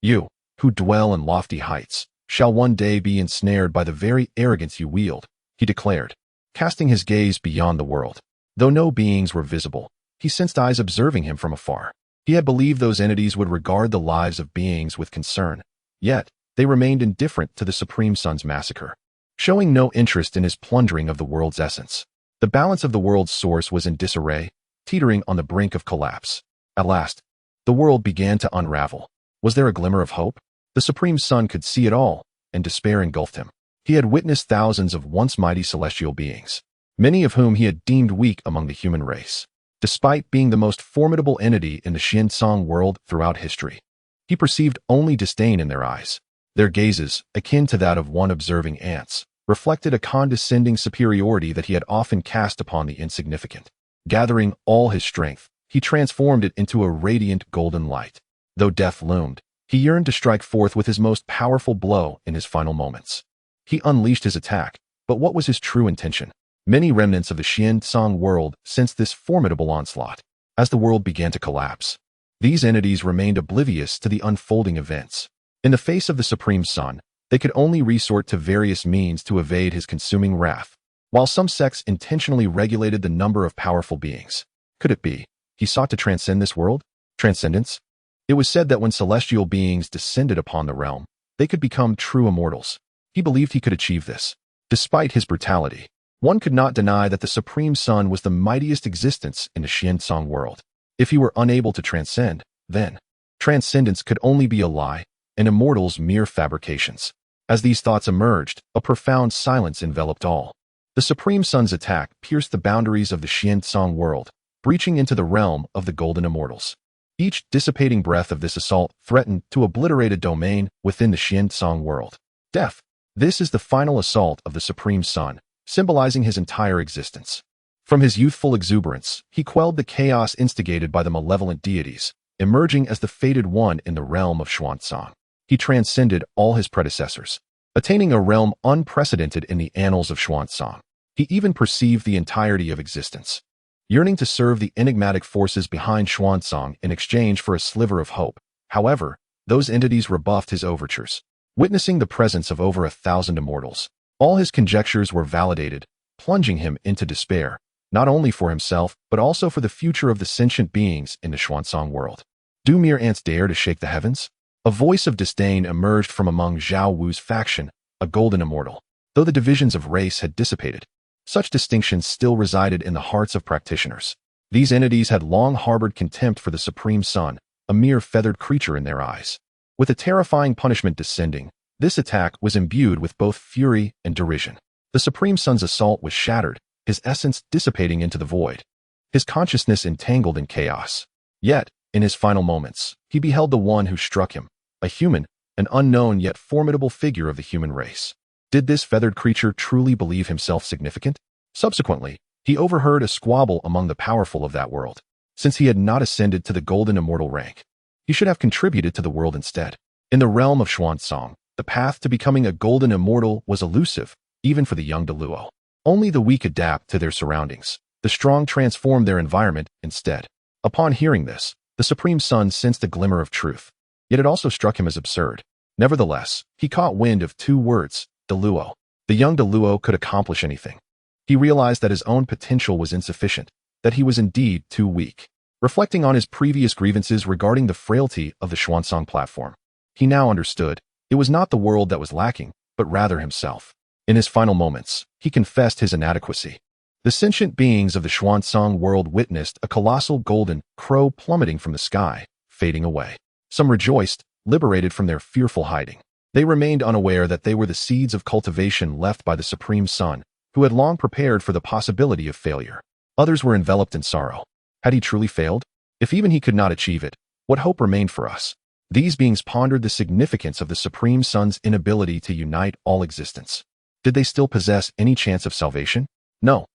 You, who dwell in lofty heights, shall one day be ensnared by the very arrogance you wield, he declared, casting his gaze beyond the world. Though no beings were visible, he sensed eyes observing him from afar. He had believed those entities would regard the lives of beings with concern, yet they remained indifferent to the Supreme Sun's massacre, showing no interest in his plundering of the world's essence. The balance of the world's source was in disarray, teetering on the brink of collapse. At last, the world began to unravel. Was there a glimmer of hope? The Supreme Sun could see it all, and despair engulfed him. He had witnessed thousands of once mighty celestial beings, many of whom he had deemed weak among the human race. Despite being the most formidable entity in the Xiansong world throughout history, he perceived only disdain in their eyes. Their gazes, akin to that of one observing ants, reflected a condescending superiority that he had often cast upon the insignificant. Gathering all his strength, he transformed it into a radiant golden light. Though death loomed, he yearned to strike forth with his most powerful blow in his final moments. He unleashed his attack, but what was his true intention? Many remnants of the Xiansong world sensed this formidable onslaught. As the world began to collapse, these entities remained oblivious to the unfolding events. In the face of the Supreme Sun, they could only resort to various means to evade his consuming wrath. While some sects intentionally regulated the number of powerful beings, could it be he sought to transcend this world? Transcendence? It was said that when celestial beings descended upon the realm, they could become true immortals. He believed he could achieve this. Despite his brutality, one could not deny that the Supreme Sun was the mightiest existence in the Xiansong world. If he were unable to transcend, then transcendence could only be a lie, and immortals mere fabrications. As these thoughts emerged, a profound silence enveloped all. The Supreme Sun's attack pierced the boundaries of the Xiansong world, breaching into the realm of the golden immortals. Each dissipating breath of this assault threatened to obliterate a domain within the Xiansong world. Death. This is the final assault of the Supreme Sun, symbolizing his entire existence. From his youthful exuberance, he quelled the chaos instigated by the malevolent deities, emerging as the fated one in the realm of Xuanzang. He transcended all his predecessors, attaining a realm unprecedented in the annals of Xuanzang. He even perceived the entirety of existence, yearning to serve the enigmatic forces behind Xuanzang in exchange for a sliver of hope. However, those entities rebuffed his overtures. Witnessing the presence of over 1,000 immortals, all his conjectures were validated, plunging him into despair, not only for himself, but also for the future of the sentient beings in the Xuanzang world. Do mere ants dare to shake the heavens? A voice of disdain emerged from among Zhao Wu's faction, a golden immortal. Though the divisions of race had dissipated, such distinctions still resided in the hearts of practitioners. These entities had long harbored contempt for the Supreme Sun, a mere feathered creature in their eyes. With a terrifying punishment descending, this attack was imbued with both fury and derision. The Supreme Sun's assault was shattered, his essence dissipating into the void, his consciousness entangled in chaos. Yet, in his final moments, he beheld the one who struck him, a human, an unknown yet formidable figure of the human race. Did this feathered creature truly believe himself significant? Subsequently, he overheard a squabble among the powerful of that world. Since he had not ascended to the golden immortal rank, he should have contributed to the world instead. In the realm of Xuanzang, the path to becoming a golden immortal was elusive, even for the young Deluo. Only the weak adapt to their surroundings. The strong transform their environment instead. Upon hearing this, the Supreme Sun sensed a glimmer of truth. Yet it also struck him as absurd. Nevertheless, he caught wind of two words, Deluo. The young Deluo could accomplish anything. He realized that his own potential was insufficient, that he was indeed too weak. Reflecting on his previous grievances regarding the frailty of the Xuanzang platform, he now understood it was not the world that was lacking, but rather himself. In his final moments, he confessed his inadequacy. The sentient beings of the Xuanzang world witnessed a colossal golden crow plummeting from the sky, fading away. Some rejoiced, liberated from their fearful hiding. They remained unaware that they were the seeds of cultivation left by the Supreme Sun, who had long prepared for the possibility of failure. Others were enveloped in sorrow. Had he truly failed? If even he could not achieve it, what hope remained for us? These beings pondered the significance of the Supreme Sun's inability to unite all existence. Did they still possess any chance of salvation? No.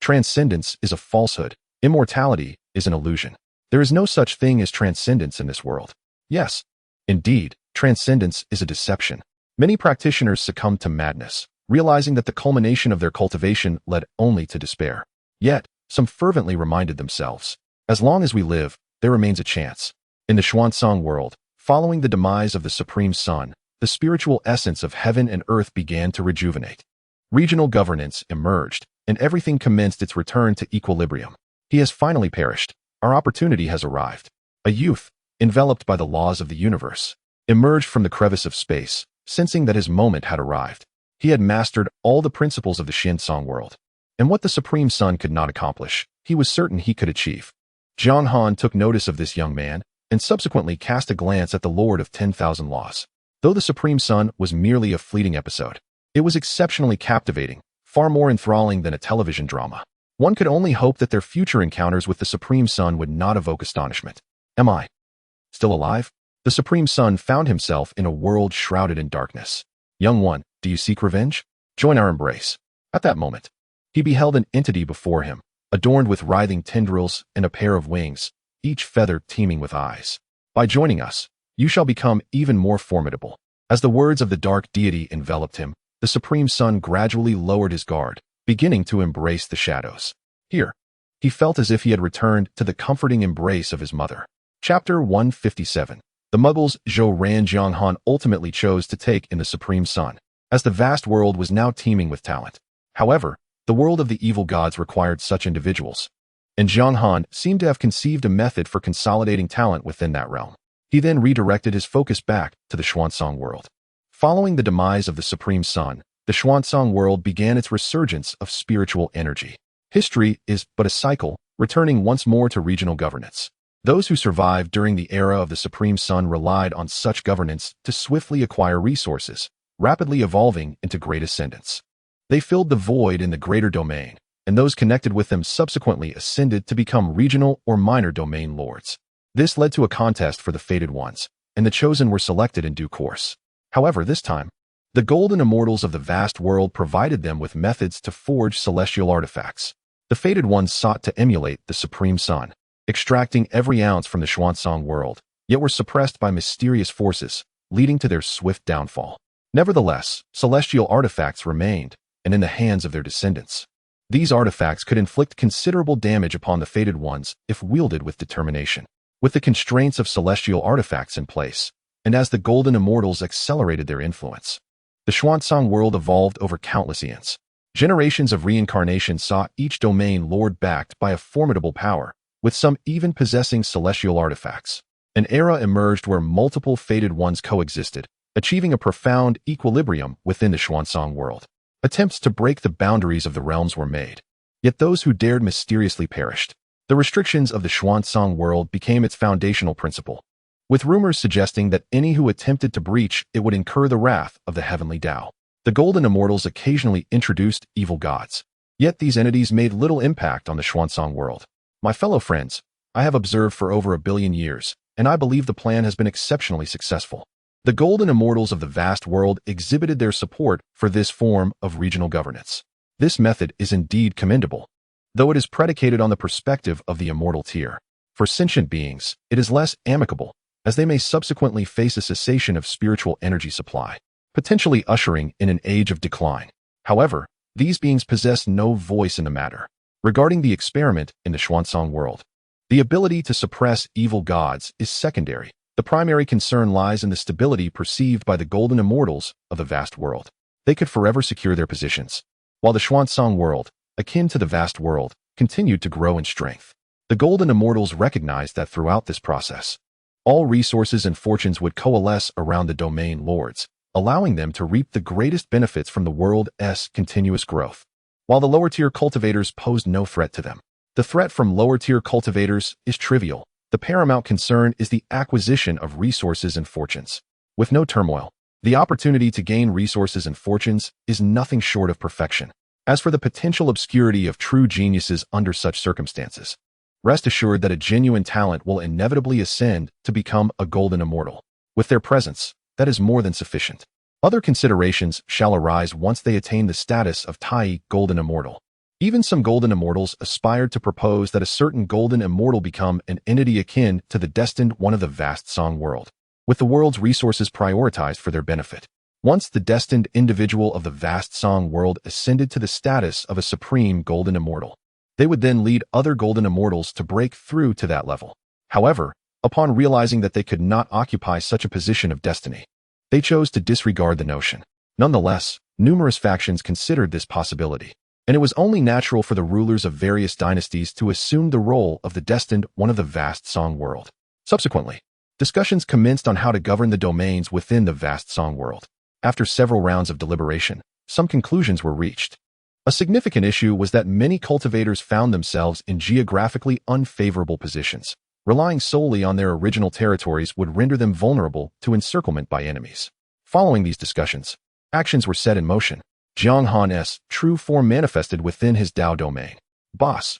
Transcendence is a falsehood. Immortality is an illusion. There is no such thing as transcendence in this world. Yes, indeed, transcendence is a deception. Many practitioners succumbed to madness, realizing that the culmination of their cultivation led only to despair. Yet, some fervently reminded themselves, as long as we live, there remains a chance. In the Xuanzang world, following the demise of the Supreme Sun, the spiritual essence of heaven and earth began to rejuvenate. Regional governance emerged, and everything commenced its return to equilibrium. He has finally perished. Our opportunity has arrived. A youth, enveloped by the laws of the universe, emerged from the crevice of space, sensing that his moment had arrived. He had mastered all the principles of the Xuanzang world, and what the Supreme Sun could not accomplish, he was certain he could achieve. Jiang Han took notice of this young man, and subsequently cast a glance at the Lord of 10,000 Laws. Though the Supreme Sun was merely a fleeting episode, it was exceptionally captivating, far more enthralling than a television drama. One could only hope that their future encounters with the Supreme Sun would not evoke astonishment. Am I still alive? The Supreme Sun found himself in a world shrouded in darkness. Young one, do you seek revenge? Join our embrace. At that moment, he beheld an entity before him, adorned with writhing tendrils and a pair of wings, each feather teeming with eyes. By joining us, you shall become even more formidable. As the words of the dark deity enveloped him, the Supreme Sun gradually lowered his guard, beginning to embrace the shadows. Here, he felt as if he had returned to the comforting embrace of his mother. Chapter 157. The muggles Zhou Ran Jiang Han ultimately chose to take in the Supreme Sun, as the vast world was now teeming with talent. However, the world of the evil gods required such individuals, and Jiang Han seemed to have conceived a method for consolidating talent within that realm. He then redirected his focus back to the Xuanzang world. Following the demise of the Supreme Sun, the Xuanzang world began its resurgence of spiritual energy. History is but a cycle, returning once more to regional governance. Those who survived during the era of the Supreme Sun relied on such governance to swiftly acquire resources, rapidly evolving into great ascendants. They filled the void in the greater domain, and those connected with them subsequently ascended to become regional or minor domain lords. This led to a contest for the fated ones, and the chosen were selected in due course. However, this time, the golden immortals of the vast world provided them with methods to forge celestial artifacts. The fated ones sought to emulate the Supreme Sun. extracting every ounce from the Xuansong world, yet were suppressed by mysterious forces, leading to their swift downfall. Nevertheless, celestial artifacts remained, and in the hands of their descendants. These artifacts could inflict considerable damage upon the fated ones if wielded with determination. With the constraints of celestial artifacts in place, and as the golden immortals accelerated their influence, the Xuansong world evolved over countless eons. Generations of reincarnation saw each domain lord backed by a formidable power, with some even possessing celestial artifacts. An era emerged where multiple fated ones coexisted, achieving a profound equilibrium within the Xuansong world. Attempts to break the boundaries of the realms were made, yet those who dared mysteriously perished. The restrictions of the Xuansong world became its foundational principle, with rumors suggesting that any who attempted to breach it would incur the wrath of the heavenly Tao. The golden immortals occasionally introduced evil gods, yet these entities made little impact on the Xuansong world. My fellow friends, I have observed for over 1 billion years, and I believe the plan has been exceptionally successful. The golden immortals of the vast world exhibited their support for this form of regional governance. This method is indeed commendable, though it is predicated on the perspective of the immortal tier. For sentient beings, it is less amicable, as they may subsequently face a cessation of spiritual energy supply, potentially ushering in an age of decline. However, these beings possess no voice in the matter. Regarding the experiment in the Xuansong world, the ability to suppress evil gods is secondary. The primary concern lies in the stability perceived by the golden immortals of the vast world. They could forever secure their positions, while the Xuansong world, akin to the vast world, continued to grow in strength. The golden immortals recognized that throughout this process, all resources and fortunes would coalesce around the domain lords, allowing them to reap the greatest benefits from the world's continuous growth, while the lower-tier cultivators posed no threat to them. The threat from lower-tier cultivators is trivial. The paramount concern is the acquisition of resources and fortunes. With no turmoil, the opportunity to gain resources and fortunes is nothing short of perfection. As for the potential obscurity of true geniuses under such circumstances, rest assured that a genuine talent will inevitably ascend to become a golden immortal. With their presence, that is more than sufficient. Other considerations shall arise once they attain the status of Tai golden immortal. Even some golden immortals aspired to propose that a certain golden immortal become an entity akin to the destined one of the vast song world, with the world's resources prioritized for their benefit. Once the destined individual of the vast song world ascended to the status of a supreme golden immortal, they would then lead other golden immortals to break through to that level. However, upon realizing that they could not occupy such a position of destiny, they chose to disregard the notion. Nonetheless, numerous factions considered this possibility, and it was only natural for the rulers of various dynasties to assume the role of the destined one of the vast song world. Subsequently, discussions commenced on how to govern the domains within the vast song world. After several rounds of deliberation, some conclusions were reached. A significant issue was that many cultivators found themselves in geographically unfavorable positions. Relying solely on their original territories would render them vulnerable to encirclement by enemies. Following these discussions, actions were set in motion. Jiang Han's true form manifested within his Dao domain. Boss,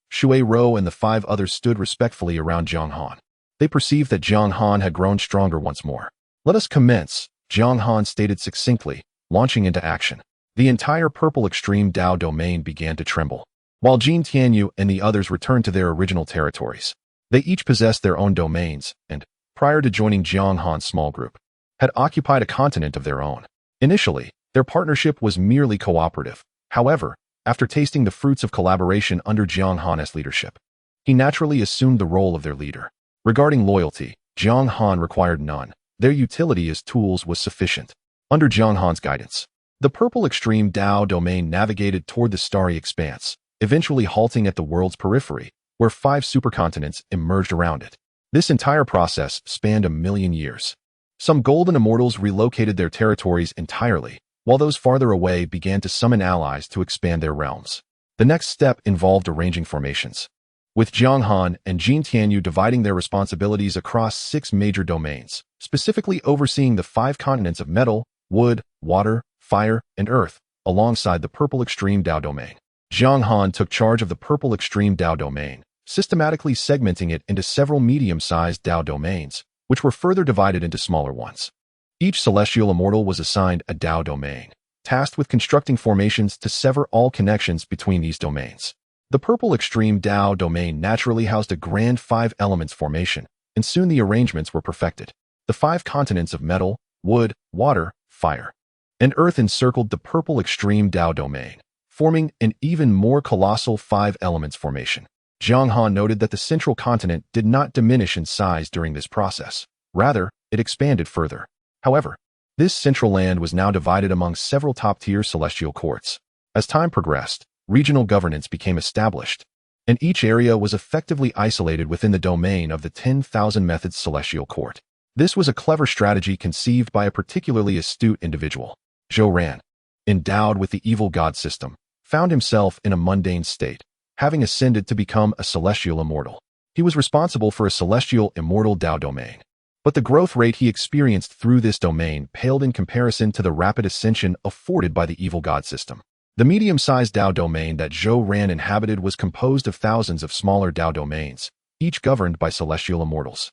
Shui Rou and the 5 others stood respectfully around Jiang Han. They perceived that Jiang Han had grown stronger once more. Let us commence, Jiang Han stated succinctly, launching into action. The entire purple extreme Dao domain began to tremble, while Jin Tianyu and the others returned to their original territories. They each possessed their own domains and, prior to joining Jiang Han's small group, had occupied a continent of their own. Initially, their partnership was merely cooperative. However, after tasting the fruits of collaboration under Jiang Han's leadership, he naturally assumed the role of their leader. Regarding loyalty, Jiang Han required none. Their utility as tools was sufficient. Under Jiang Han's guidance, the purple extreme Dao domain navigated toward the starry expanse, eventually halting at the world's periphery, where 5 supercontinents emerged around it. This entire process spanned 1 million years. Some golden immortals relocated their territories entirely, while those farther away began to summon allies to expand their realms. The next step involved arranging formations, with Jiang Han and Jin Tianyu dividing their responsibilities across 6 major domains, specifically overseeing the 5 continents of metal, wood, water, fire, and earth, alongside the purple extreme Dao domain. Jiang Han took charge of the purple extreme Dao domain, systematically segmenting it into several medium-sized Dao domains, which were further divided into smaller ones. Each celestial immortal was assigned a Dao domain, tasked with constructing formations to sever all connections between these domains. The purple extreme Dao domain naturally housed a grand 5 elements formation, and soon the arrangements were perfected. The 5 continents of metal, wood, water, fire, and earth encircled the purple extreme Dao domain, forming an even more colossal 5 elements formation. Jiang Han noted that the central continent did not diminish in size during this process. Rather, it expanded further. However, this central land was now divided among several top-tier celestial courts. As time progressed, regional governance became established, and each area was effectively isolated within the domain of the 10,000 Methods Celestial Court. This was a clever strategy conceived by a particularly astute individual. Zhou Ran, endowed with the evil god system, found himself in a mundane state, having ascended to become a celestial immortal. He was responsible for a celestial immortal Dao domain. But the growth rate he experienced through this domain paled in comparison to the rapid ascension afforded by the evil god system. The medium-sized Dao domain that Zhou Ran inhabited was composed of thousands of smaller Dao domains, each governed by celestial immortals.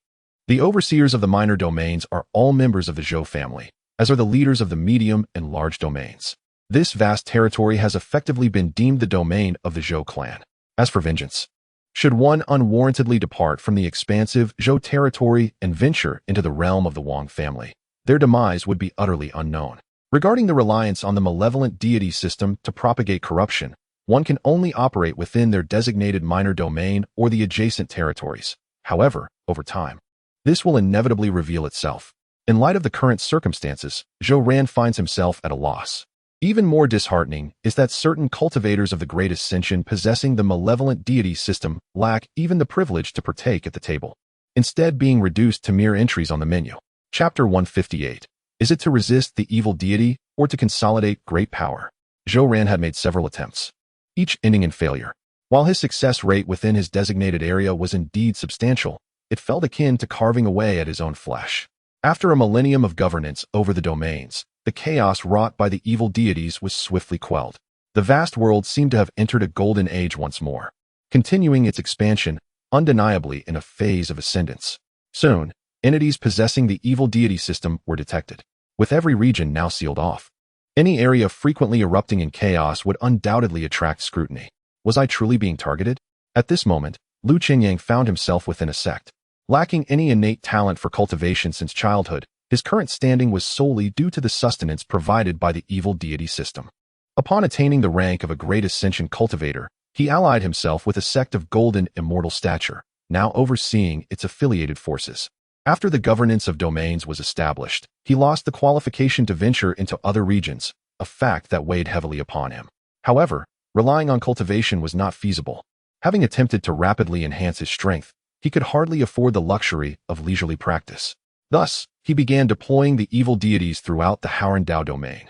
The overseers of the minor domains are all members of the Zhou family, as are the leaders of the medium and large domains. This vast territory has effectively been deemed the domain of the Zhou clan. As for vengeance, should one unwarrantedly depart from the expansive Zhou territory and venture into the realm of the Wang family, their demise would be utterly unknown. Regarding the reliance on the malevolent deity system to propagate corruption, one can only operate within their designated minor domain or the adjacent territories. However, over time, this will inevitably reveal itself. In light of the current circumstances, Zhou Ran finds himself at a loss. Even more disheartening is that certain cultivators of the Great Ascension possessing the malevolent deity system lack even the privilege to partake at the table, instead being reduced to mere entries on the menu. Chapter 158. Is it to resist the evil deity or to consolidate great power? Zhou Ran had made several attempts, each ending in failure. While his success rate within his designated area was indeed substantial, it felt akin to carving away at his own flesh. After a millennium of governance over the domains, the chaos wrought by the evil deities was swiftly quelled. The vast world seemed to have entered a golden age once more, continuing its expansion, undeniably in a phase of ascendance. Soon, entities possessing the evil deity system were detected, with every region now sealed off. Any area frequently erupting in chaos would undoubtedly attract scrutiny. Was I truly being targeted? At this moment, Lu Qinyang found himself within a sect. Lacking any innate talent for cultivation since childhood, his current standing was solely due to the sustenance provided by the evil deity system. Upon attaining the rank of a great ascension cultivator, he allied himself with a sect of golden immortal stature, now overseeing its affiliated forces. After the governance of domains was established, he lost the qualification to venture into other regions, a fact that weighed heavily upon him. However, relying on cultivation was not feasible. Having attempted to rapidly enhance his strength, he could hardly afford the luxury of leisurely practice. Thus, he began deploying the evil deities throughout the Haoran Dao domain.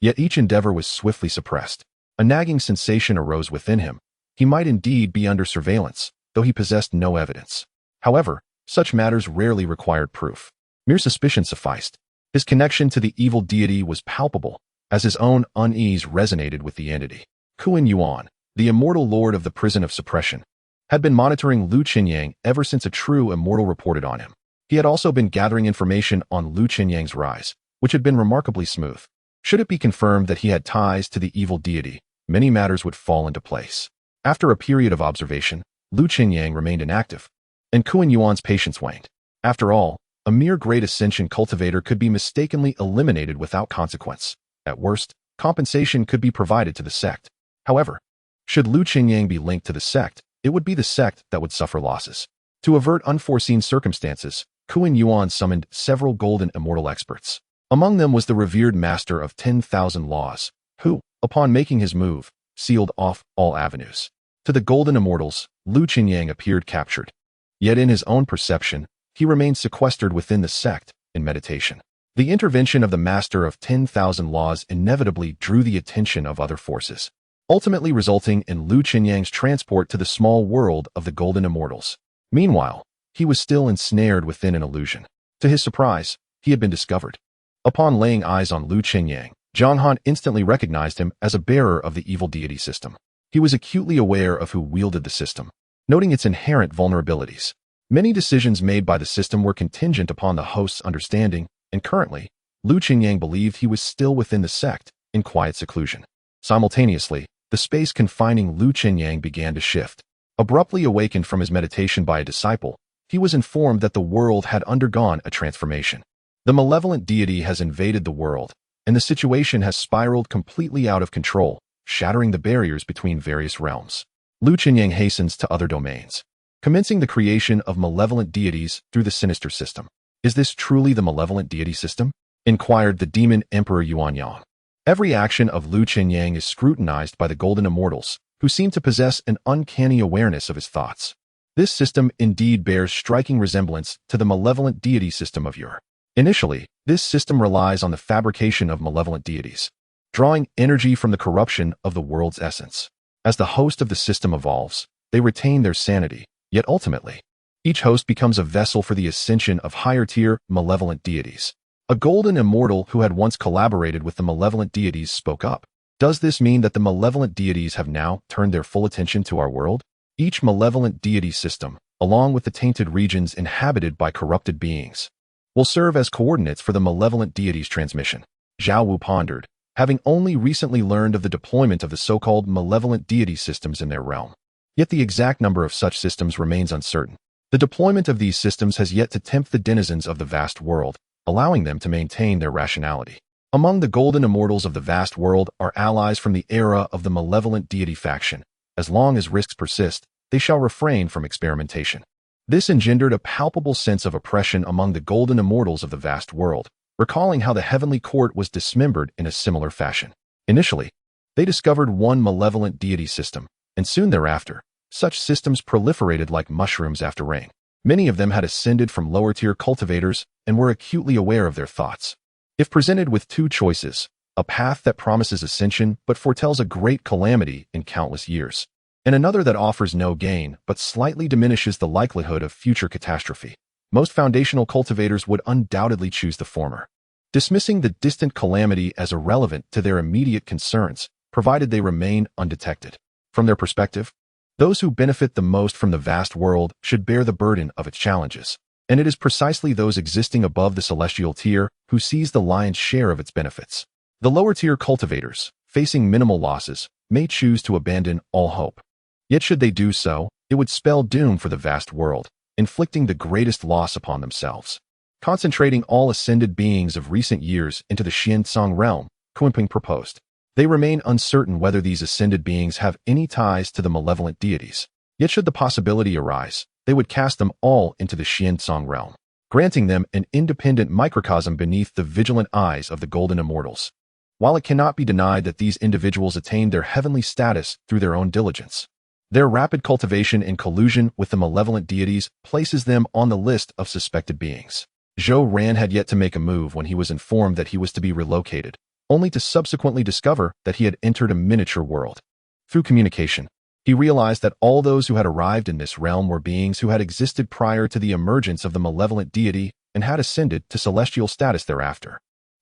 Yet each endeavor was swiftly suppressed. A nagging sensation arose within him. He might indeed be under surveillance, though he possessed no evidence. However, such matters rarely required proof. Mere suspicion sufficed. His connection to the evil deity was palpable, as his own unease resonated with the entity. Kuan Yuan, the immortal lord of the prison of suppression, had been monitoring Lu Qinyang ever since a true immortal reported on him. He had also been gathering information on Lu Qinyang's rise, which had been remarkably smooth. Should it be confirmed that he had ties to the evil deity, many matters would fall into place. After a period of observation, Lu Qinyang remained inactive, and Kuan Yuan's patience waned. After all, a mere great ascension cultivator could be mistakenly eliminated without consequence. At worst, compensation could be provided to the sect. However, should Lu Qinyang be linked to the sect, it would be the sect that would suffer losses. To avert unforeseen circumstances, Kuan Yuan summoned several golden immortal experts. Among them was the revered master of 10,000 laws, who, upon making his move, sealed off all avenues. To the golden immortals, Lu Qinyang appeared captured. Yet in his own perception, he remained sequestered within the sect, in meditation. The intervention of the master of 10,000 laws inevitably drew the attention of other forces, ultimately resulting in Lu Qinyang's transport to the small world of the golden immortals. Meanwhile, he was still ensnared within an illusion. To his surprise, he had been discovered. Upon laying eyes on Lu Qinyang, Jiang Han instantly recognized him as a bearer of the evil deity system. He was acutely aware of who wielded the system, noting its inherent vulnerabilities. Many decisions made by the system were contingent upon the host's understanding, and currently, Lu Qinyang believed he was still within the sect, in quiet seclusion. Simultaneously, the space confining Lu Qinyang began to shift. Abruptly awakened from his meditation by a disciple, he was informed that the world had undergone a transformation. The malevolent deity has invaded the world, and the situation has spiraled completely out of control, shattering the barriers between various realms. Lu Qinyang hastens to other domains, commencing the creation of malevolent deities through the sinister system. Is this truly the malevolent deity system? Inquired the demon Emperor Yuanyang. Every action of Lu Qinyang is scrutinized by the golden immortals, who seem to possess an uncanny awareness of his thoughts. This system indeed bears striking resemblance to the malevolent deity system of yore. Initially, this system relies on the fabrication of malevolent deities, drawing energy from the corruption of the world's essence. As the host of the system evolves, they retain their sanity, yet ultimately, each host becomes a vessel for the ascension of higher-tier malevolent deities. A golden immortal who had once collaborated with the malevolent deities spoke up. Does this mean that the malevolent deities have now turned their full attention to our world? Each malevolent deity system, along with the tainted regions inhabited by corrupted beings, will serve as coordinates for the malevolent deity's transmission. Zhao Wu pondered, having only recently learned of the deployment of the so-called malevolent deity systems in their realm. Yet the exact number of such systems remains uncertain. The deployment of these systems has yet to tempt the denizens of the vast world, allowing them to maintain their rationality. Among the golden immortals of the vast world are allies from the era of the malevolent deity faction. As long as risks persist, they shall refrain from experimentation. This engendered a palpable sense of oppression among the golden immortals of the vast world, recalling how the heavenly court was dismembered in a similar fashion. Initially, they discovered one malevolent deity system, and soon thereafter, such systems proliferated like mushrooms after rain. Many of them had ascended from lower-tier cultivators and were acutely aware of their thoughts. If presented with two choices, a path that promises ascension but foretells a great calamity in countless years, and another that offers no gain but slightly diminishes the likelihood of future catastrophe, most foundational cultivators would undoubtedly choose the former, dismissing the distant calamity as irrelevant to their immediate concerns, provided they remain undetected. From their perspective, those who benefit the most from the vast world should bear the burden of its challenges, and it is precisely those existing above the celestial tier who seize the lion's share of its benefits. The lower-tier cultivators, facing minimal losses, may choose to abandon all hope. Yet should they do so, it would spell doom for the vast world, inflicting the greatest loss upon themselves. Concentrating all ascended beings of recent years into the Xiancang realm, Kunping proposed. They remain uncertain whether these ascended beings have any ties to the malevolent deities. Yet should the possibility arise, they would cast them all into the Xiancang realm, granting them an independent microcosm beneath the vigilant eyes of the golden immortals. While it cannot be denied that these individuals attained their heavenly status through their own diligence, their rapid cultivation in collusion with the malevolent deities places them on the list of suspected beings. Zhou Ran had yet to make a move when he was informed that he was to be relocated, only to subsequently discover that he had entered a miniature world. Through communication, he realized that all those who had arrived in this realm were beings who had existed prior to the emergence of the malevolent deity and had ascended to celestial status thereafter.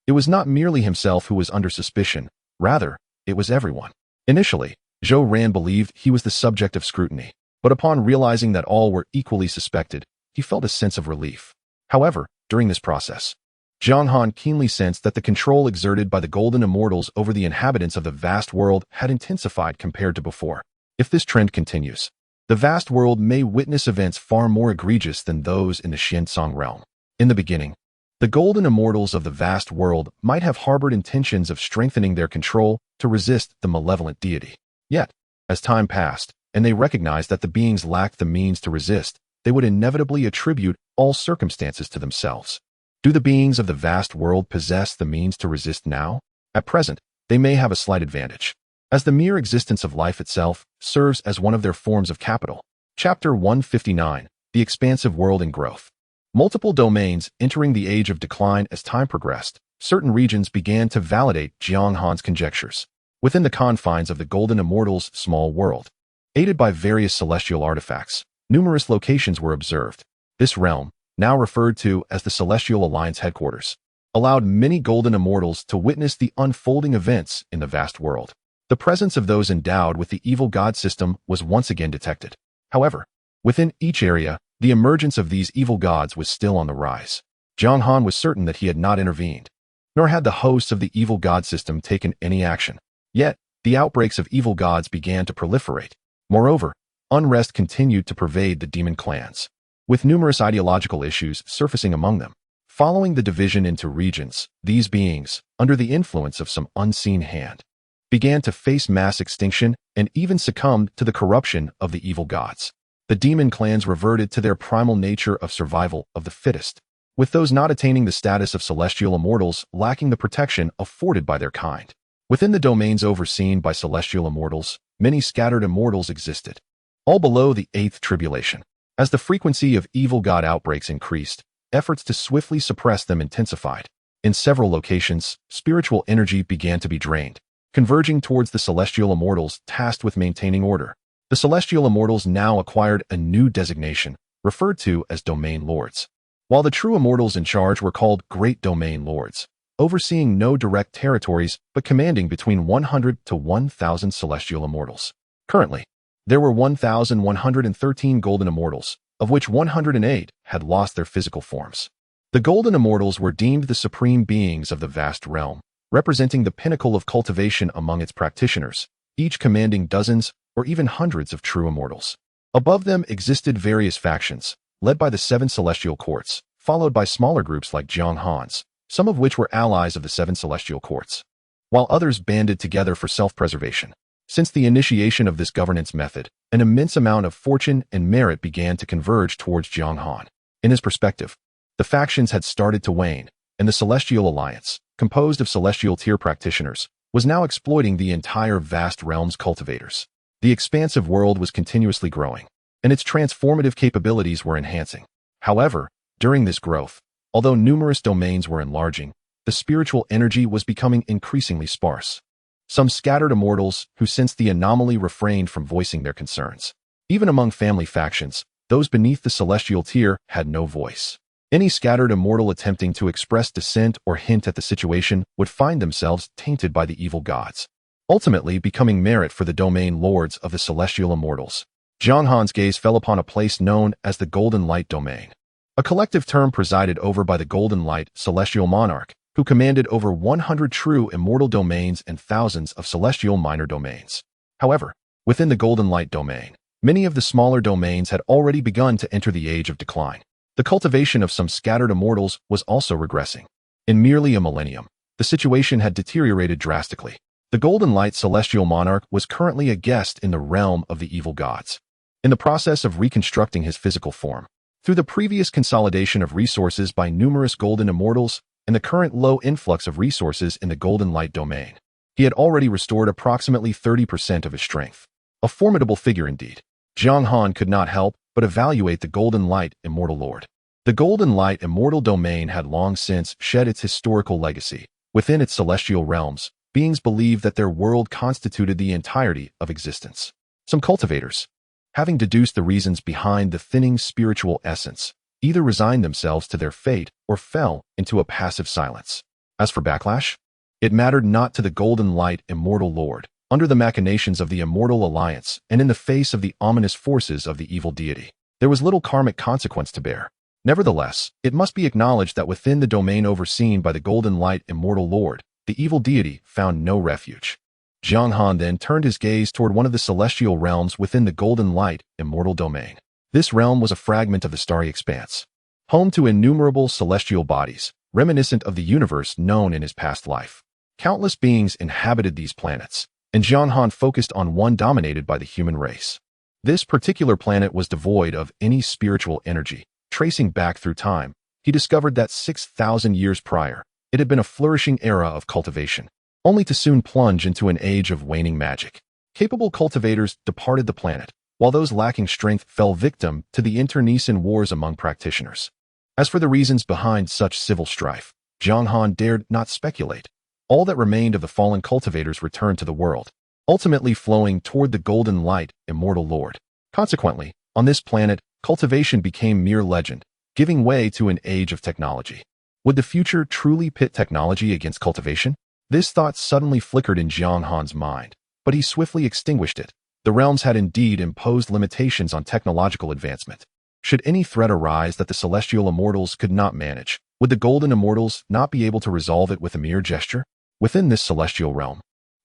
It was not merely himself who was under suspicion, rather, it was everyone. Initially, Zhou Ran believed he was the subject of scrutiny, but upon realizing that all were equally suspected, he felt a sense of relief. However, during this process, Jiang Han keenly sensed that the control exerted by the golden immortals over the inhabitants of the vast world had intensified compared to before. If this trend continues, the vast world may witness events far more egregious than those in the Xiancang realm. In the beginning, the golden immortals of the vast world might have harbored intentions of strengthening their control to resist the malevolent deity. Yet, as time passed, and they recognized that the beings lacked the means to resist, they would inevitably attribute all circumstances to themselves. Do the beings of the vast world possess the means to resist now? At present, they may have a slight advantage, as the mere existence of life itself serves as one of their forms of capital. Chapter 159, The Expansive World in Growth. Multiple domains entering the age of decline as time progressed, certain regions began to validate Jiang Han's conjectures. Within the confines of the Golden Immortal's small world, aided by various celestial artifacts, numerous locations were observed. This realm, now referred to as the Celestial Alliance headquarters, allowed many Golden Immortals to witness the unfolding events in the vast world. The presence of those endowed with the evil god system was once again detected. However, within each area, the emergence of these evil gods was still on the rise. Jiang Han was certain that he had not intervened, nor had the hosts of the evil god system taken any action. Yet, the outbreaks of evil gods began to proliferate. Moreover, unrest continued to pervade the demon clans, with numerous ideological issues surfacing among them. Following the division into regions, these beings, under the influence of some unseen hand, began to face mass extinction and even succumbed to the corruption of the evil gods. The demon clans reverted to their primal nature of survival of the fittest, with those not attaining the status of celestial immortals lacking the protection afforded by their kind. Within the domains overseen by celestial immortals, many scattered immortals existed, all below the 8th tribulation. As the frequency of evil god outbreaks increased, efforts to swiftly suppress them intensified. In several locations, spiritual energy began to be drained, converging towards the celestial immortals tasked with maintaining order. The celestial immortals now acquired a new designation, referred to as domain lords, while the true immortals in charge were called great domain lords, overseeing no direct territories but commanding between 100 to 1,000 celestial immortals. Currently, there were 1,113 golden immortals, of which 108 had lost their physical forms. The golden immortals were deemed the supreme beings of the vast realm, representing the pinnacle of cultivation among its practitioners, each commanding dozens or even hundreds of true immortals. Above them existed various factions, led by the 7 celestial courts, followed by smaller groups like Jiang Han's, some of which were allies of the 7 celestial courts, while others banded together for self-preservation. Since the initiation of this governance method, an immense amount of fortune and merit began to converge towards Jiang Han. In his perspective, the factions had started to wane, and the Celestial Alliance, composed of celestial tier practitioners, was now exploiting the entire vast realm's cultivators. The expansive world was continuously growing, and its transformative capabilities were enhancing. However, during this growth, although numerous domains were enlarging, the spiritual energy was becoming increasingly sparse. Some scattered immortals who sensed the anomaly refrained from voicing their concerns. Even among family factions, those beneath the celestial tier had no voice. Any scattered immortal attempting to express dissent or hint at the situation would find themselves tainted by the evil gods, ultimately becoming merit for the domain lords of the celestial immortals. Jiang Han's gaze fell upon a place known as the Golden Light Domain, a collective term presided over by the Golden Light Celestial Monarch, who commanded over 100 true immortal domains and thousands of celestial minor domains. However, within the Golden Light Domain, many of the smaller domains had already begun to enter the age of decline. The cultivation of some scattered immortals was also regressing. In merely a millennium, the situation had deteriorated drastically. The Golden Light Celestial Monarch was currently a guest in the realm of the evil gods, in the process of reconstructing his physical form. Through the previous consolidation of resources by numerous golden immortals and the current low influx of resources in the Golden Light Domain, he had already restored approximately 30% of his strength. A formidable figure indeed. Jiang Han could not help but evaluate the Golden Light Immortal Lord. The Golden Light Immortal Domain had long since shed its historical legacy. Within its celestial realms, beings believed that their world constituted the entirety of existence. Some cultivators, having deduced the reasons behind the thinning spiritual essence, either resigned themselves to their fate or fell into a passive silence. As for backlash, it mattered not to the Golden Light Immortal Lord. Under the machinations of the Immortal Alliance and in the face of the ominous forces of the evil deity, there was little karmic consequence to bear. Nevertheless, it must be acknowledged that within the domain overseen by the Golden Light Immortal Lord, the evil deity found no refuge. Jiang Han then turned his gaze toward one of the celestial realms within the Golden Light Immortal Domain. This realm was a fragment of the starry expanse, home to innumerable celestial bodies, reminiscent of the universe known in his past life. Countless beings inhabited these planets, and Jiang Han focused on one dominated by the human race. This particular planet was devoid of any spiritual energy. Tracing back through time, he discovered that 6,000 years prior, it had been a flourishing era of cultivation, only to soon plunge into an age of waning magic. Capable cultivators departed the planet, while those lacking strength fell victim to the internecine wars among practitioners. As for the reasons behind such civil strife, Jiang Han dared not speculate. All that remained of the fallen cultivators returned to the world, ultimately flowing toward the Golden Light Immortal Lord. Consequently, on this planet, cultivation became mere legend, giving way to an age of technology. Would the future truly pit technology against cultivation? This thought suddenly flickered in Jiang Han's mind, but he swiftly extinguished it. The realms had indeed imposed limitations on technological advancement. Should any threat arise that the celestial immortals could not manage, would the golden immortals not be able to resolve it with a mere gesture? Within this celestial realm,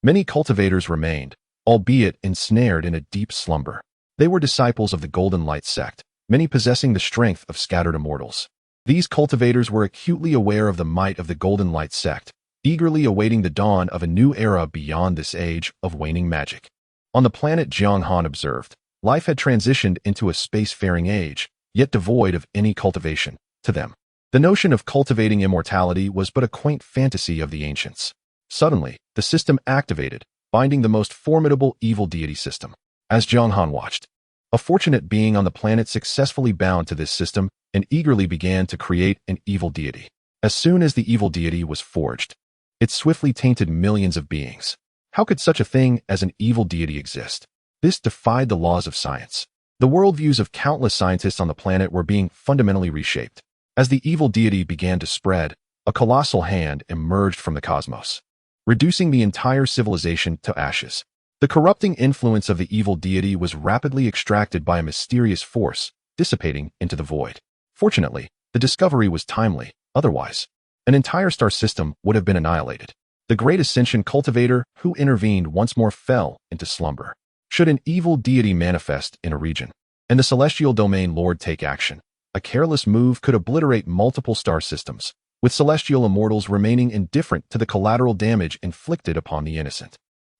Many cultivators remained, albeit ensnared in a deep slumber. They were disciples of the Golden Light sect, many possessing the strength of scattered immortals. These cultivators were acutely aware of the might of the Golden Light sect, eagerly awaiting the dawn of a new era beyond this age of waning magic. On the planet Jiang Han observed, life had transitioned into a spacefaring age, yet devoid of any cultivation. To them, the notion of cultivating immortality was but a quaint fantasy of the ancients. Suddenly, the system activated, binding the most formidable evil deity system. As Jiang Han watched, a fortunate being on the planet successfully bound to this system and eagerly began to create an evil deity. As soon as the evil deity was forged, it swiftly tainted millions of beings. How could such a thing as an evil deity exist? This defied the laws of science. The worldviews of countless scientists on the planet were being fundamentally reshaped. As the evil deity began to spread, a colossal hand emerged from the cosmos, reducing the entire civilization to ashes. The corrupting influence of the evil deity was rapidly extracted by a mysterious force, dissipating into the void. Fortunately, the discovery was timely, otherwise, an entire star system would have been annihilated. The great ascension cultivator who intervened once more fell into slumber. Should an evil deity manifest in a region, and the celestial domain lord take action, a careless move could obliterate multiple star systems, with celestial immortals remaining indifferent to the collateral damage inflicted upon the innocent.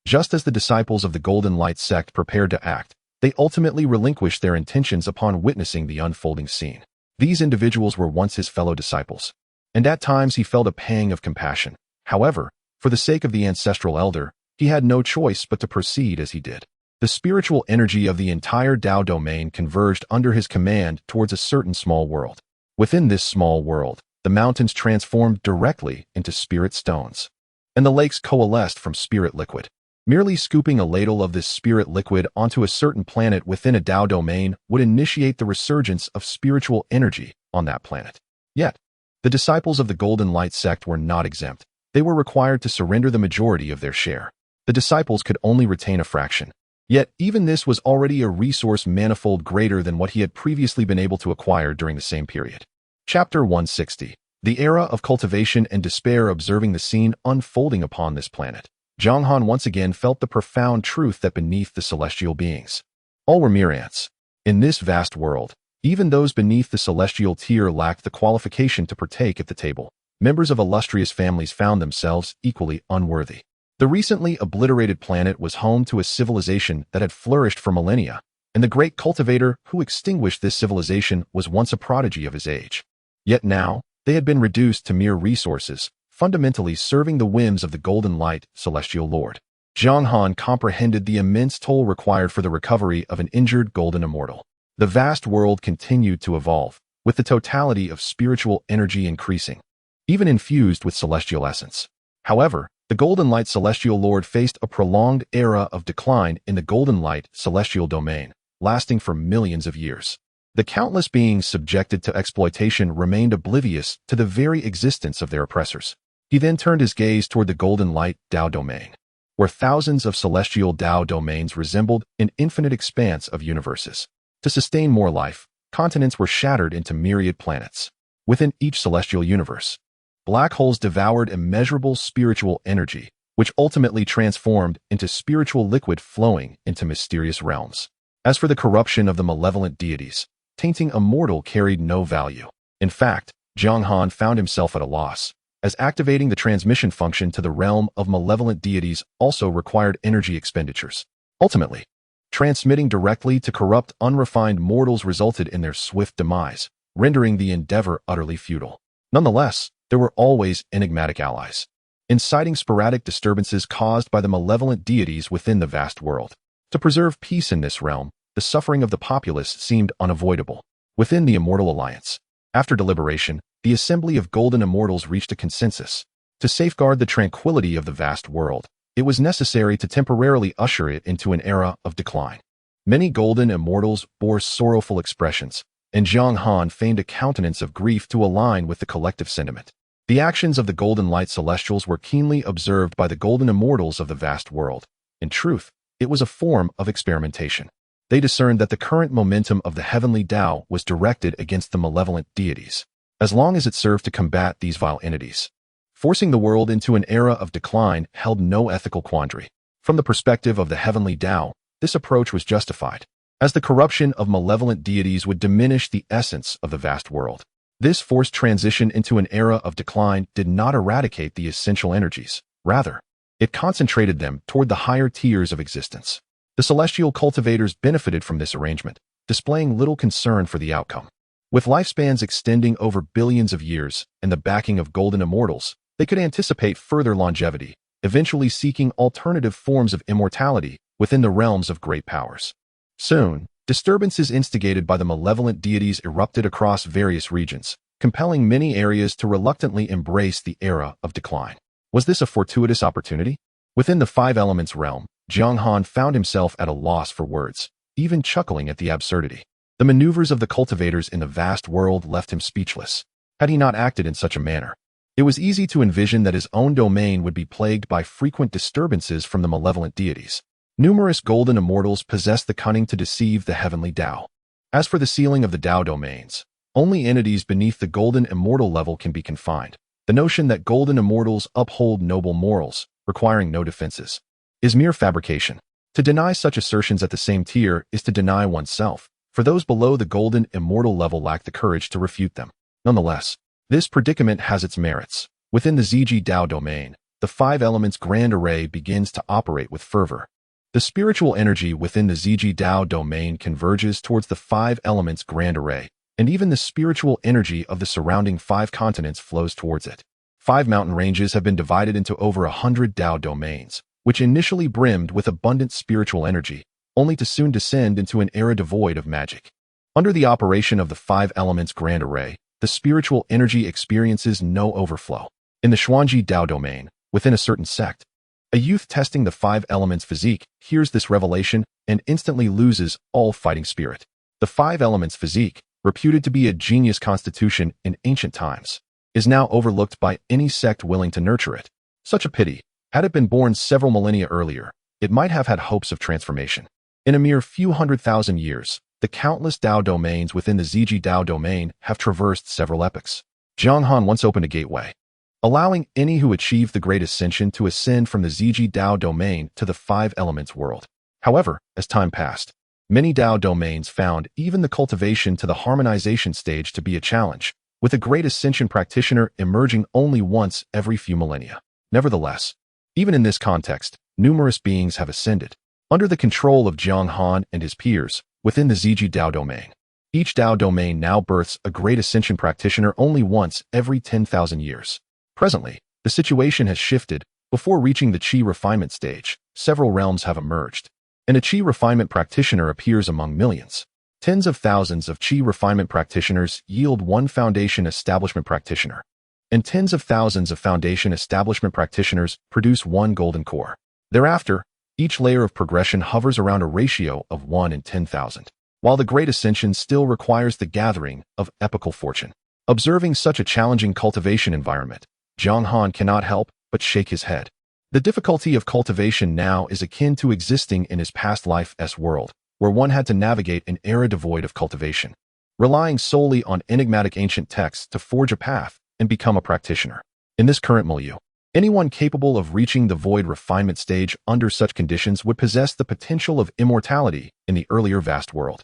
Just as the disciples of the Golden Light sect prepared to act, they ultimately relinquished their intentions upon witnessing the unfolding scene. These individuals were once his fellow disciples, and at times he felt a pang of compassion. However, for the sake of the ancestral elder, he had no choice but to proceed as he did. The spiritual energy of the entire Tao domain converged under his command towards a certain small world. Within this small world, the mountains transformed directly into spirit stones, and the lakes coalesced from spirit liquid. Merely scooping a ladle of this spirit liquid onto a certain planet within a Tao domain would initiate the resurgence of spiritual energy on that planet. Yet, the disciples of the Golden Light sect were not exempt. They were required to surrender the majority of their share. The disciples could only retain a fraction. Yet, even this was already a resource manifold greater than what he had previously been able to acquire during the same period. Chapter 160. The Era of Cultivation and Despair. Observing the scene unfolding upon this planet, Jiang Han once again felt the profound truth that beneath the celestial beings, all were mere ants. In this vast world, even those beneath the celestial tier lacked the qualification to partake at the table. Members of illustrious families found themselves equally unworthy. The recently obliterated planet was home to a civilization that had flourished for millennia, and the great cultivator who extinguished this civilization was once a prodigy of his age. Yet now, they had been reduced to mere resources, fundamentally serving the whims of the Golden Light Celestial Lord. Jiang Han comprehended the immense toll required for the recovery of an injured golden immortal. The vast world continued to evolve, with the totality of spiritual energy increasing, even infused with celestial essence. However, the Golden Light Celestial Lord faced a prolonged era of decline in the Golden Light Celestial domain, lasting for millions of years. The countless beings subjected to exploitation remained oblivious to the very existence of their oppressors. He then turned his gaze toward the Golden Light Tao domain, where thousands of celestial Tao domains resembled an infinite expanse of universes. To sustain more life, continents were shattered into myriad planets. Within each celestial universe, black holes devoured immeasurable spiritual energy, which ultimately transformed into spiritual liquid flowing into mysterious realms. As for the corruption of the malevolent deities, tainting a mortal carried no value. In fact, Jiang Han found himself at a loss, as activating the transmission function to the realm of malevolent deities also required energy expenditures. Ultimately, transmitting directly to corrupt, unrefined mortals resulted in their swift demise, rendering the endeavor utterly futile. Nonetheless, there were always enigmatic allies, inciting sporadic disturbances caused by the malevolent deities within the vast world. To preserve peace in this realm, the suffering of the populace seemed unavoidable. Within the Immortal Alliance, after deliberation, the Assembly of Golden Immortals reached a consensus. To safeguard the tranquility of the vast world, it was necessary to temporarily usher it into an era of decline. Many Golden Immortals bore sorrowful expressions, and Jiang Han feigned a countenance of grief to align with the collective sentiment. The actions of the Golden Light Celestials were keenly observed by the Golden Immortals of the vast world. In truth, it was a form of experimentation. They discerned that the current momentum of the heavenly Tao was directed against the malevolent deities, as long as it served to combat these vile entities. Forcing the world into an era of decline held no ethical quandary. From the perspective of the heavenly Tao, this approach was justified, as the corruption of malevolent deities would diminish the essence of the vast world. This forced transition into an era of decline did not eradicate the essential energies. Rather, it concentrated them toward the higher tiers of existence. The celestial cultivators benefited from this arrangement, displaying little concern for the outcome. With lifespans extending over billions of years and the backing of golden immortals, they could anticipate further longevity, eventually seeking alternative forms of immortality within the realms of great powers. Soon, disturbances instigated by the malevolent deities erupted across various regions, compelling many areas to reluctantly embrace the era of decline. Was this a fortuitous opportunity? Within the Five Elements realm, Jiang Han found himself at a loss for words, even chuckling at the absurdity. The maneuvers of the cultivators in the vast world left him speechless. Had he not acted in such a manner, it was easy to envision that his own domain would be plagued by frequent disturbances from the malevolent deities. Numerous golden immortals possess the cunning to deceive the heavenly Tao. As for the sealing of the Tao domains, only entities beneath the golden immortal level can be confined. The notion that golden immortals uphold noble morals, requiring no defenses, is mere fabrication. To deny such assertions at the same tier is to deny oneself, for those below the golden immortal level lack the courage to refute them. Nonetheless, this predicament has its merits. Within the Ziji Tao domain, the Five Elements Grand Array begins to operate with fervor. The spiritual energy within the Ziji Tao domain converges towards the Five Elements Grand Array, and even the spiritual energy of the surrounding 5 continents flows towards it. 5 mountain ranges have been divided into over 100 Tao domains, which initially brimmed with abundant spiritual energy, only to soon descend into an era devoid of magic. Under the operation of the Five Elements Grand Array, the spiritual energy experiences no overflow. In the Xuanji Tao domain, within a certain sect, a youth testing the 5 Elements physique hears this revelation and instantly loses all fighting spirit. The 5 Elements physique, reputed to be a genius constitution in ancient times, is now overlooked by any sect willing to nurture it. Such a pity. Had it been born several millennia earlier, it might have had hopes of transformation. In a mere few 100,000 years, the countless Tao domains within the Ziji Tao domain have traversed several epochs. Jiang Han once opened a gateway, allowing any who achieved the Great Ascension to ascend from the Ziji Tao domain to the 5 Elements world. However, as time passed, many Tao domains found even the cultivation to the harmonization stage to be a challenge, with a Great Ascension practitioner emerging only once every few millennia. Nevertheless, even in this context, numerous beings have ascended, under the control of Jiang Han and his peers, within the Ziji Tao domain. Each Tao domain now births a Great Ascension practitioner only once every 10,000 years. Presently, the situation has shifted. Before reaching the Qi refinement stage, several realms have emerged, and a Qi refinement practitioner appears among millions. Tens of thousands of Qi refinement practitioners yield one foundation establishment practitioner, and tens of thousands of foundation establishment practitioners produce one golden core. Thereafter, each layer of progression hovers around a ratio of 1 in 10,000, while the Great Ascension still requires the gathering of epical fortune. Observing such a challenging cultivation environment, Jiang Han cannot help but shake his head. The difficulty of cultivation now is akin to existing in his past life's world, where one had to navigate an era devoid of cultivation, relying solely on enigmatic ancient texts to forge a path and become a practitioner. In this current milieu, anyone capable of reaching the void refinement stage under such conditions would possess the potential of immortality in the earlier vast world.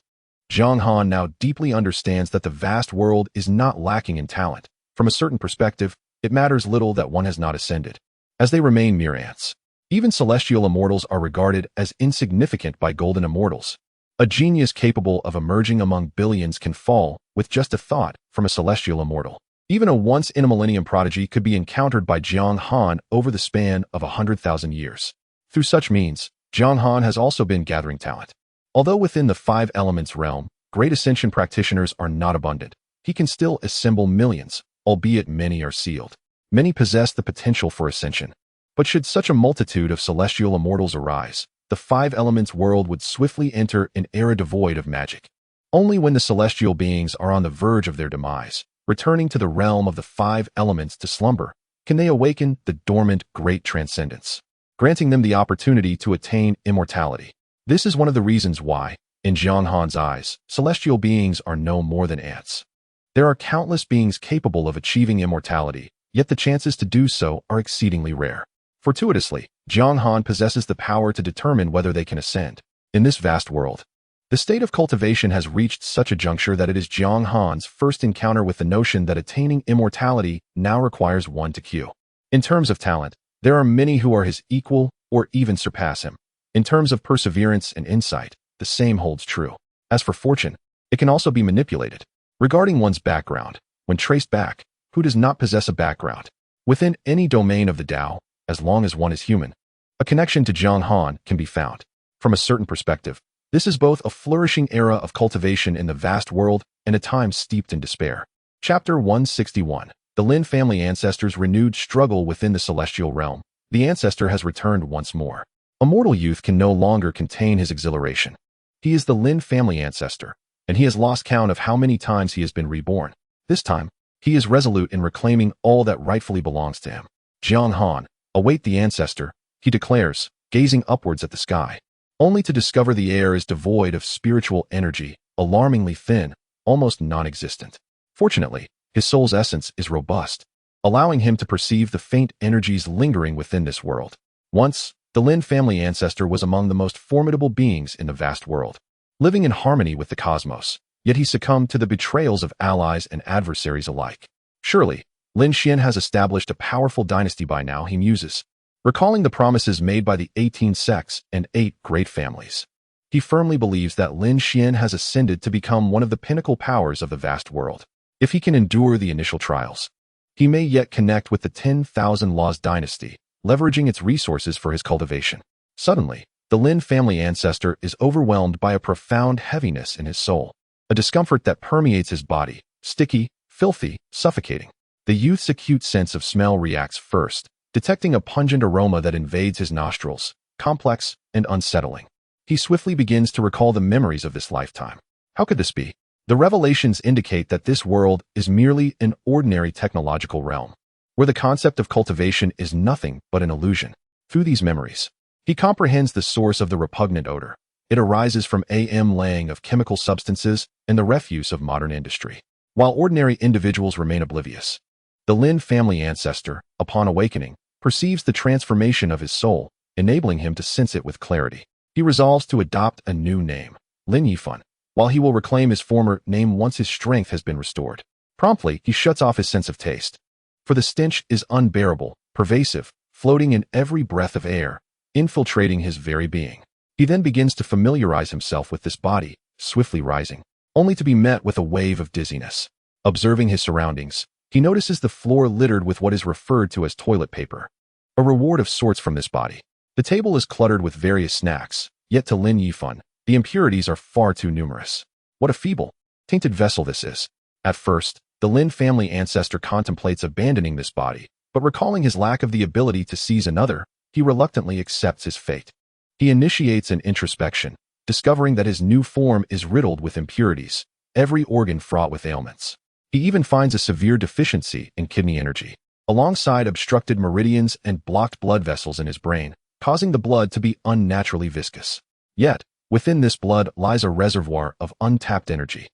Jiang Han now deeply understands that the vast world is not lacking in talent. From a certain perspective, it matters little that one has not ascended, as they remain mere ants. Even celestial immortals are regarded as insignificant by golden immortals. A genius capable of emerging among billions can fall, with just a thought, from a celestial immortal. Even a once-in-a-millennium prodigy could be encountered by Jiang Han over the span of 100,000 years. Through such means, Jiang Han has also been gathering talent. Although within the 5 Elements realm, Great Ascension practitioners are not abundant, he can still assemble millions, albeit many are sealed. Many possess the potential for ascension. But should such a multitude of celestial immortals arise, the 5 Elements world would swiftly enter an era devoid of magic. Only when the celestial beings are on the verge of their demise, returning to the realm of the 5 Elements to slumber, can they awaken the dormant great transcendence, granting them the opportunity to attain immortality. This is one of the reasons why, in Jiang Han's eyes, celestial beings are no more than ants. There are countless beings capable of achieving immortality, yet the chances to do so are exceedingly rare. Fortuitously, Jiang Han possesses the power to determine whether they can ascend. In this vast world, the state of cultivation has reached such a juncture that it is Jiang Han's first encounter with the notion that attaining immortality now requires one to queue. In terms of talent, there are many who are his equal or even surpass him. In terms of perseverance and insight, the same holds true. As for fortune, it can also be manipulated. Regarding one's background, when traced back, who does not possess a background? Within any domain of the Tao, as long as one is human, a connection to Jiang Han can be found. From a certain perspective, this is both a flourishing era of cultivation in the vast world and a time steeped in despair. Chapter 161. The Lin family ancestor's renewed struggle within the celestial realm. The ancestor has returned once more. A mortal youth can no longer contain his exhilaration. He is the Lin family ancestor, and he has lost count of how many times he has been reborn. This time, he is resolute in reclaiming all that rightfully belongs to him. Jiang Han, await the ancestor, he declares, gazing upwards at the sky, only to discover the air is devoid of spiritual energy, alarmingly thin, almost non-existent. Fortunately, his soul's essence is robust, allowing him to perceive the faint energies lingering within this world. Once, the Lin family ancestor was among the most formidable beings in the vast world, living in harmony with the cosmos, yet he succumbed to the betrayals of allies and adversaries alike. Surely, Lin Xian has established a powerful dynasty by now, he muses, recalling the promises made by the 18 sects and 8 great families. He firmly believes that Lin Xian has ascended to become one of the pinnacle powers of the vast world. If he can endure the initial trials, he may yet connect with the 10,000 Laws dynasty, leveraging its resources for his cultivation. Suddenly, the Lin family ancestor is overwhelmed by a profound heaviness in his soul, a discomfort that permeates his body, sticky, filthy, suffocating. The youth's acute sense of smell reacts first, detecting a pungent aroma that invades his nostrils, complex and unsettling. He swiftly begins to recall the memories of this lifetime. How could this be? The revelations indicate that this world is merely an ordinary technological realm, where the concept of cultivation is nothing but an illusion. Through these memories, he comprehends the source of the repugnant odor. It arises from laying of chemical substances and the refuse of modern industry. While ordinary individuals remain oblivious, the Lin family ancestor, upon awakening, perceives the transformation of his soul, enabling him to sense it with clarity. He resolves to adopt a new name, Lin Yifan, while he will reclaim his former name once his strength has been restored. Promptly, he shuts off his sense of taste, for the stench is unbearable, pervasive, floating in every breath of air, infiltrating his very being. He then begins to familiarize himself with this body, swiftly rising, only to be met with a wave of dizziness. Observing his surroundings, he notices the floor littered with what is referred to as toilet paper, a reward of sorts from this body. The table is cluttered with various snacks, yet to Lin Yifan, the impurities are far too numerous. What a feeble, tainted vessel this is. At first, the Lin family ancestor contemplates abandoning this body, but recalling his lack of the ability to seize another, he reluctantly accepts his fate. He initiates an introspection, discovering that his new form is riddled with impurities, every organ fraught with ailments. He even finds a severe deficiency in kidney energy, alongside obstructed meridians and blocked blood vessels in his brain, causing the blood to be unnaturally viscous. Yet, within this blood lies a reservoir of untapped energy.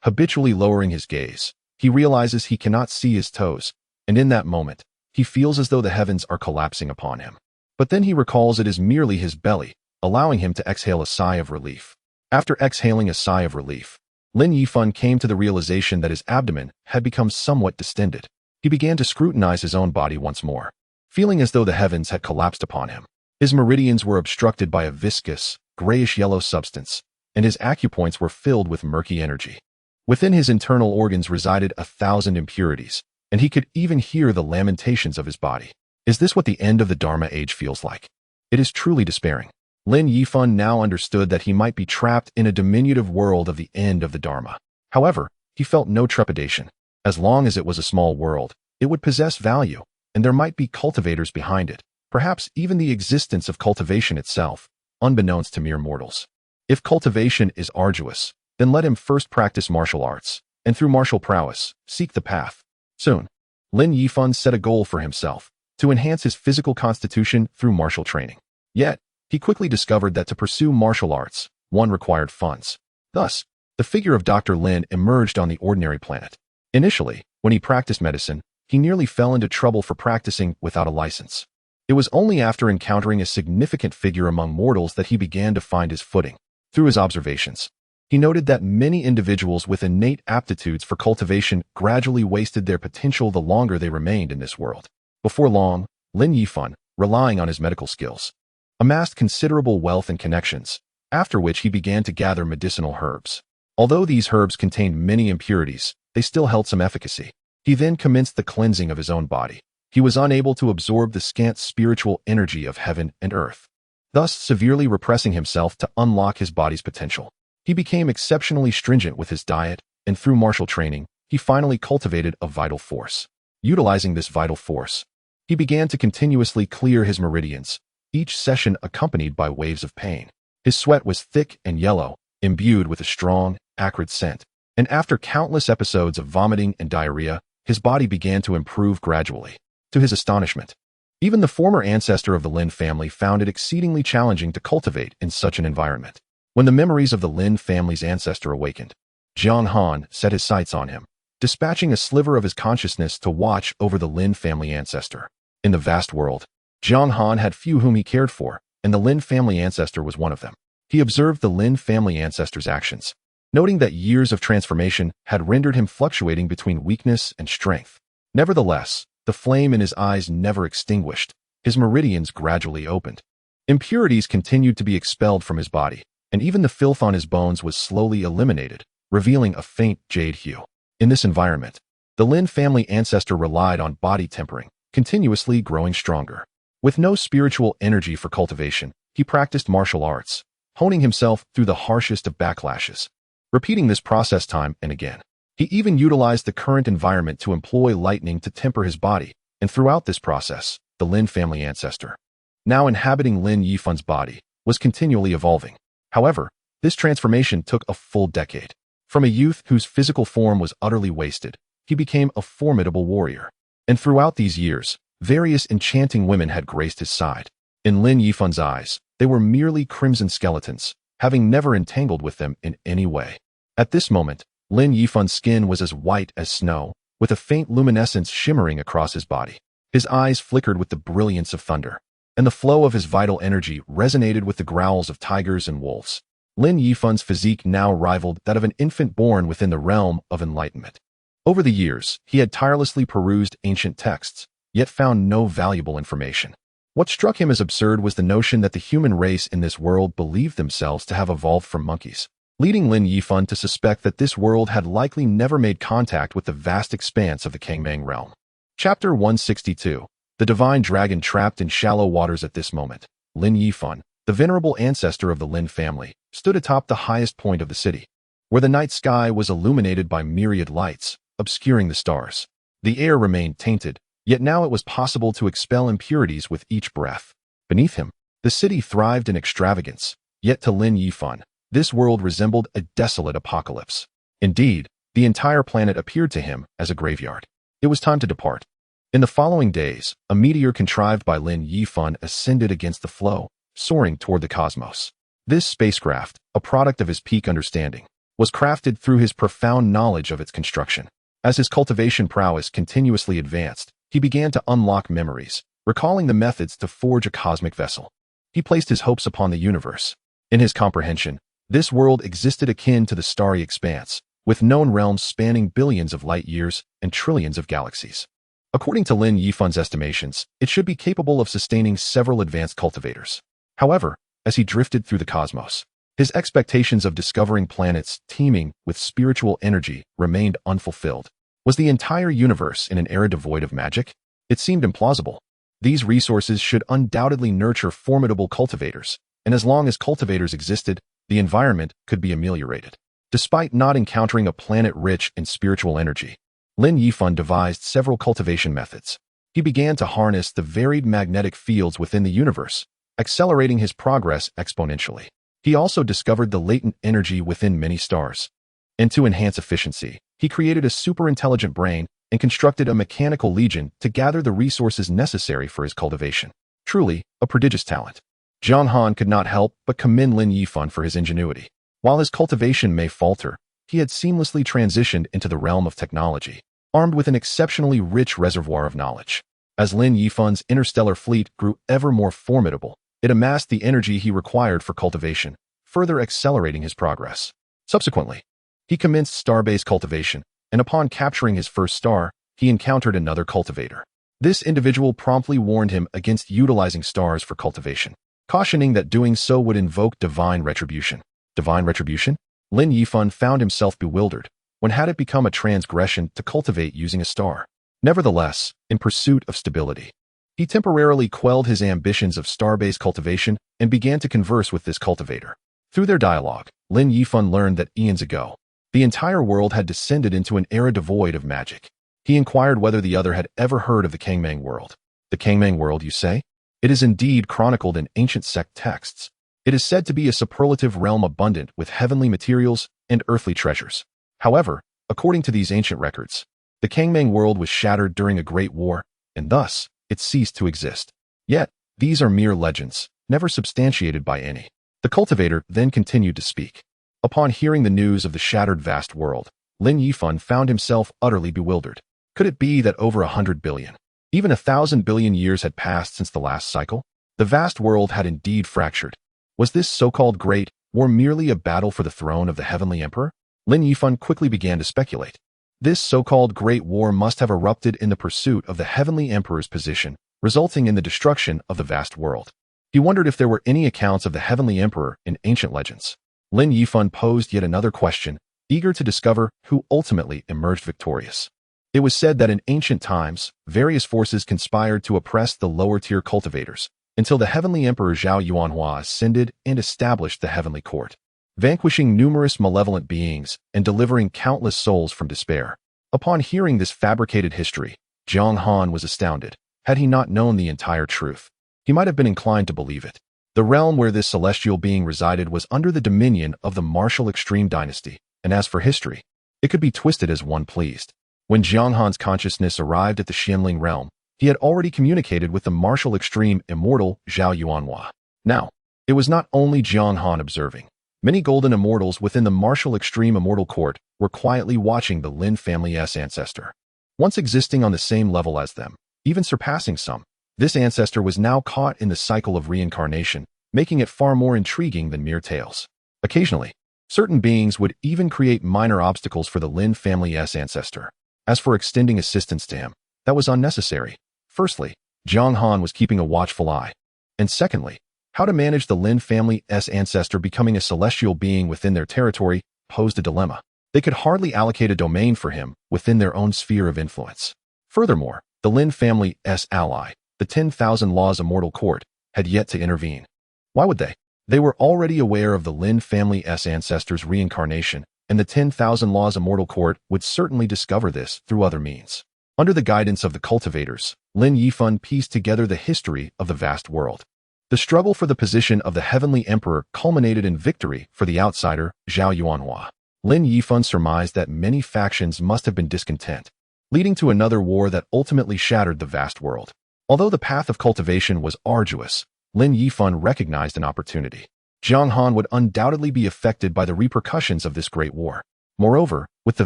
Habitually lowering his gaze, he realizes he cannot see his toes, and in that moment, he feels as though the heavens are collapsing upon him. But then he recalls it is merely his belly, allowing him to exhale a sigh of relief. After exhaling a sigh of relief, Lin Yifan came to the realization that his abdomen had become somewhat distended. He began to scrutinize his own body once more, feeling as though the heavens had collapsed upon him. His meridians were obstructed by a viscous, grayish-yellow substance, and his acupoints were filled with murky energy. Within his internal organs resided 1,000 impurities, and he could even hear the lamentations of his body. Is this what the end of the Dharma age feels like? It is truly despairing. Lin Yifan now understood that he might be trapped in a diminutive world of the end of the Dharma. However, he felt no trepidation. As long as it was a small world, it would possess value, and there might be cultivators behind it, perhaps even the existence of cultivation itself, unbeknownst to mere mortals. If cultivation is arduous, then let him first practice martial arts, and through martial prowess, seek the path. Soon, Lin Yifan set a goal for himself, to enhance his physical constitution through martial training. Yet, he quickly discovered that to pursue martial arts, one required funds. Thus, the figure of Dr. Lin emerged on the ordinary planet. Initially, when he practiced medicine, he nearly fell into trouble for practicing without a license. It was only after encountering a significant figure among mortals that he began to find his footing. Through his observations, he noted that many individuals with innate aptitudes for cultivation gradually wasted their potential the longer they remained in this world. Before long, Lin Yifan, relying on his medical skills, amassed considerable wealth and connections, after which he began to gather medicinal herbs. Although these herbs contained many impurities, they still held some efficacy. He then commenced the cleansing of his own body. He was unable to absorb the scant spiritual energy of heaven and earth, thus severely repressing himself to unlock his body's potential. He became exceptionally stringent with his diet, and through martial training, he finally cultivated a vital force. Utilizing this vital force, he began to continuously clear his meridians, each session accompanied by waves of pain. His sweat was thick and yellow, imbued with a strong, acrid scent, and after countless episodes of vomiting and diarrhea, his body began to improve gradually. To his astonishment, even the former ancestor of the Lin family found it exceedingly challenging to cultivate in such an environment. When the memories of the Lin family's ancestor awakened, Jiang Han set his sights on him, dispatching a sliver of his consciousness to watch over the Lin family ancestor. In the vast world, Jiang Han had few whom he cared for, and the Lin family ancestor was one of them. He observed the Lin family ancestor's actions, noting that years of transformation had rendered him fluctuating between weakness and strength. Nevertheless, the flame in his eyes never extinguished. His meridians gradually opened. Impurities continued to be expelled from his body, and even the filth on his bones was slowly eliminated, revealing a faint jade hue. In this environment, the Lin family ancestor relied on body tempering, continuously growing stronger. With no spiritual energy for cultivation, he practiced martial arts, honing himself through the harshest of backlashes, repeating this process time and again. He even utilized the current environment to employ lightning to temper his body, and throughout this process, the Lin family ancestor, now inhabiting Lin Yifan's body, was continually evolving. However, this transformation took a full decade. From a youth whose physical form was utterly wasted, he became a formidable warrior. And throughout these years, various enchanting women had graced his side. In Lin Yifan's eyes, they were merely crimson skeletons, having never entangled with them in any way. At this moment, Lin Yifan's skin was as white as snow, with a faint luminescence shimmering across his body. His eyes flickered with the brilliance of thunder, and the flow of his vital energy resonated with the growls of tigers and wolves. Lin Yifan's physique now rivaled that of an infant born within the realm of enlightenment. Over the years, he had tirelessly perused ancient texts, yet found no valuable information. What struck him as absurd was the notion that the human race in this world believed themselves to have evolved from monkeys, leading Lin Yifan to suspect that this world had likely never made contact with the vast expanse of the Kangmang realm. Chapter 162. The Divine Dragon Trapped in Shallow Waters. At this moment, Lin Yifan, the venerable ancestor of the Lin family, stood atop the highest point of the city, where the night sky was illuminated by myriad lights, obscuring the stars. The air remained tainted, yet now it was possible to expel impurities with each breath. Beneath him, the city thrived in extravagance, yet to Lin Yifan, this world resembled a desolate apocalypse. Indeed, the entire planet appeared to him as a graveyard. It was time to depart. In the following days, a meteor contrived by Lin Yifan ascended against the flow, soaring toward the cosmos. This spacecraft, a product of his peak understanding, was crafted through his profound knowledge of its construction. As his cultivation prowess continuously advanced, he began to unlock memories, recalling the methods to forge a cosmic vessel. He placed his hopes upon the universe. In his comprehension, this world existed akin to the starry expanse, with known realms spanning billions of light years and trillions of galaxies. According to Lin Yifan's estimations, it should be capable of sustaining several advanced cultivators. However, as he drifted through the cosmos, his expectations of discovering planets teeming with spiritual energy remained unfulfilled. Was the entire universe in an era devoid of magic? It seemed implausible. These resources should undoubtedly nurture formidable cultivators, and as long as cultivators existed, the environment could be ameliorated. Despite not encountering a planet rich in spiritual energy, Lin Yifan devised several cultivation methods. He began to harness the varied magnetic fields within the universe, accelerating his progress exponentially. He also discovered the latent energy within many stars. And to enhance efficiency, he created a super-intelligent brain and constructed a mechanical legion to gather the resources necessary for his cultivation. Truly, a prodigious talent. Jiang Han could not help but commend Lin Yifan for his ingenuity. While his cultivation may falter, he had seamlessly transitioned into the realm of technology, armed with an exceptionally rich reservoir of knowledge. As Lin Yifan's interstellar fleet grew ever more formidable, it amassed the energy he required for cultivation, further accelerating his progress. Subsequently, he commenced star-based cultivation, and upon capturing his first star, he encountered another cultivator. This individual promptly warned him against utilizing stars for cultivation, cautioning that doing so would invoke divine retribution. Divine retribution? Lin Yifan found himself bewildered. When had it become a transgression to cultivate using a star? Nevertheless, in pursuit of stability, he temporarily quelled his ambitions of star-based cultivation and began to converse with this cultivator. Through their dialogue, Lin Yifan learned that eons ago, the entire world had descended into an era devoid of magic. He inquired whether the other had ever heard of the Kangmang world. The Kangmang world, you say? It is indeed chronicled in ancient sect texts. It is said to be a superlative realm abundant with heavenly materials and earthly treasures. However, according to these ancient records, the Kangmang world was shattered during a great war, and thus, it ceased to exist. Yet, these are mere legends, never substantiated by any. The cultivator then continued to speak. Upon hearing the news of the shattered vast world, Lin Yifan found himself utterly bewildered. Could it be that over 100 billion, even 1,000 billion years had passed since the last cycle? The vast world had indeed fractured. Was this so-called great war merely a battle for the throne of the heavenly emperor? Lin Yifan quickly began to speculate. This so-called great war must have erupted in the pursuit of the heavenly emperor's position, resulting in the destruction of the vast world. He wondered if there were any accounts of the heavenly emperor in ancient legends. Lin Yifan posed yet another question, eager to discover who ultimately emerged victorious. It was said that in ancient times, various forces conspired to oppress the lower-tier cultivators, until the heavenly emperor Zhao Yuanhua ascended and established the heavenly court, vanquishing numerous malevolent beings and delivering countless souls from despair. Upon hearing this fabricated history, Jiang Han was astounded. Had he not known the entire truth, he might have been inclined to believe it. The realm where this celestial being resided was under the dominion of the martial extreme dynasty, and as for history, it could be twisted as one pleased. When Jiang Han's consciousness arrived at the Xianling realm, he had already communicated with the martial extreme immortal Zhao Yuanhua. Now, it was not only Jiang Han observing. Many golden immortals within the martial extreme immortal court were quietly watching the Lin family's ancestor. Once existing on the same level as them, even surpassing some, this ancestor was now caught in the cycle of reincarnation, making it far more intriguing than mere tales. Occasionally, certain beings would even create minor obstacles for the Lin family's ancestor. As for extending assistance to him, that was unnecessary. Firstly, Jiang Han was keeping a watchful eye. And secondly, how to manage the Lin family's ancestor becoming a celestial being within their territory posed a dilemma. They could hardly allocate a domain for him within their own sphere of influence. Furthermore, the Lin family's ally, the 10,000 Laws Immortal Court, had yet to intervene. Why would they? They were already aware of the Lin family's ancestor's reincarnation, and the 10,000 Laws Immortal Court would certainly discover this through other means. Under the guidance of the cultivators, Lin Yifan pieced together the history of the vast world. The struggle for the position of the heavenly emperor culminated in victory for the outsider, Zhao Yuanhua. Lin Yifan surmised that many factions must have been discontent, leading to another war that ultimately shattered the vast world. Although the path of cultivation was arduous, Lin Yifan recognized an opportunity. Jiang Han would undoubtedly be affected by the repercussions of this great war. Moreover, with the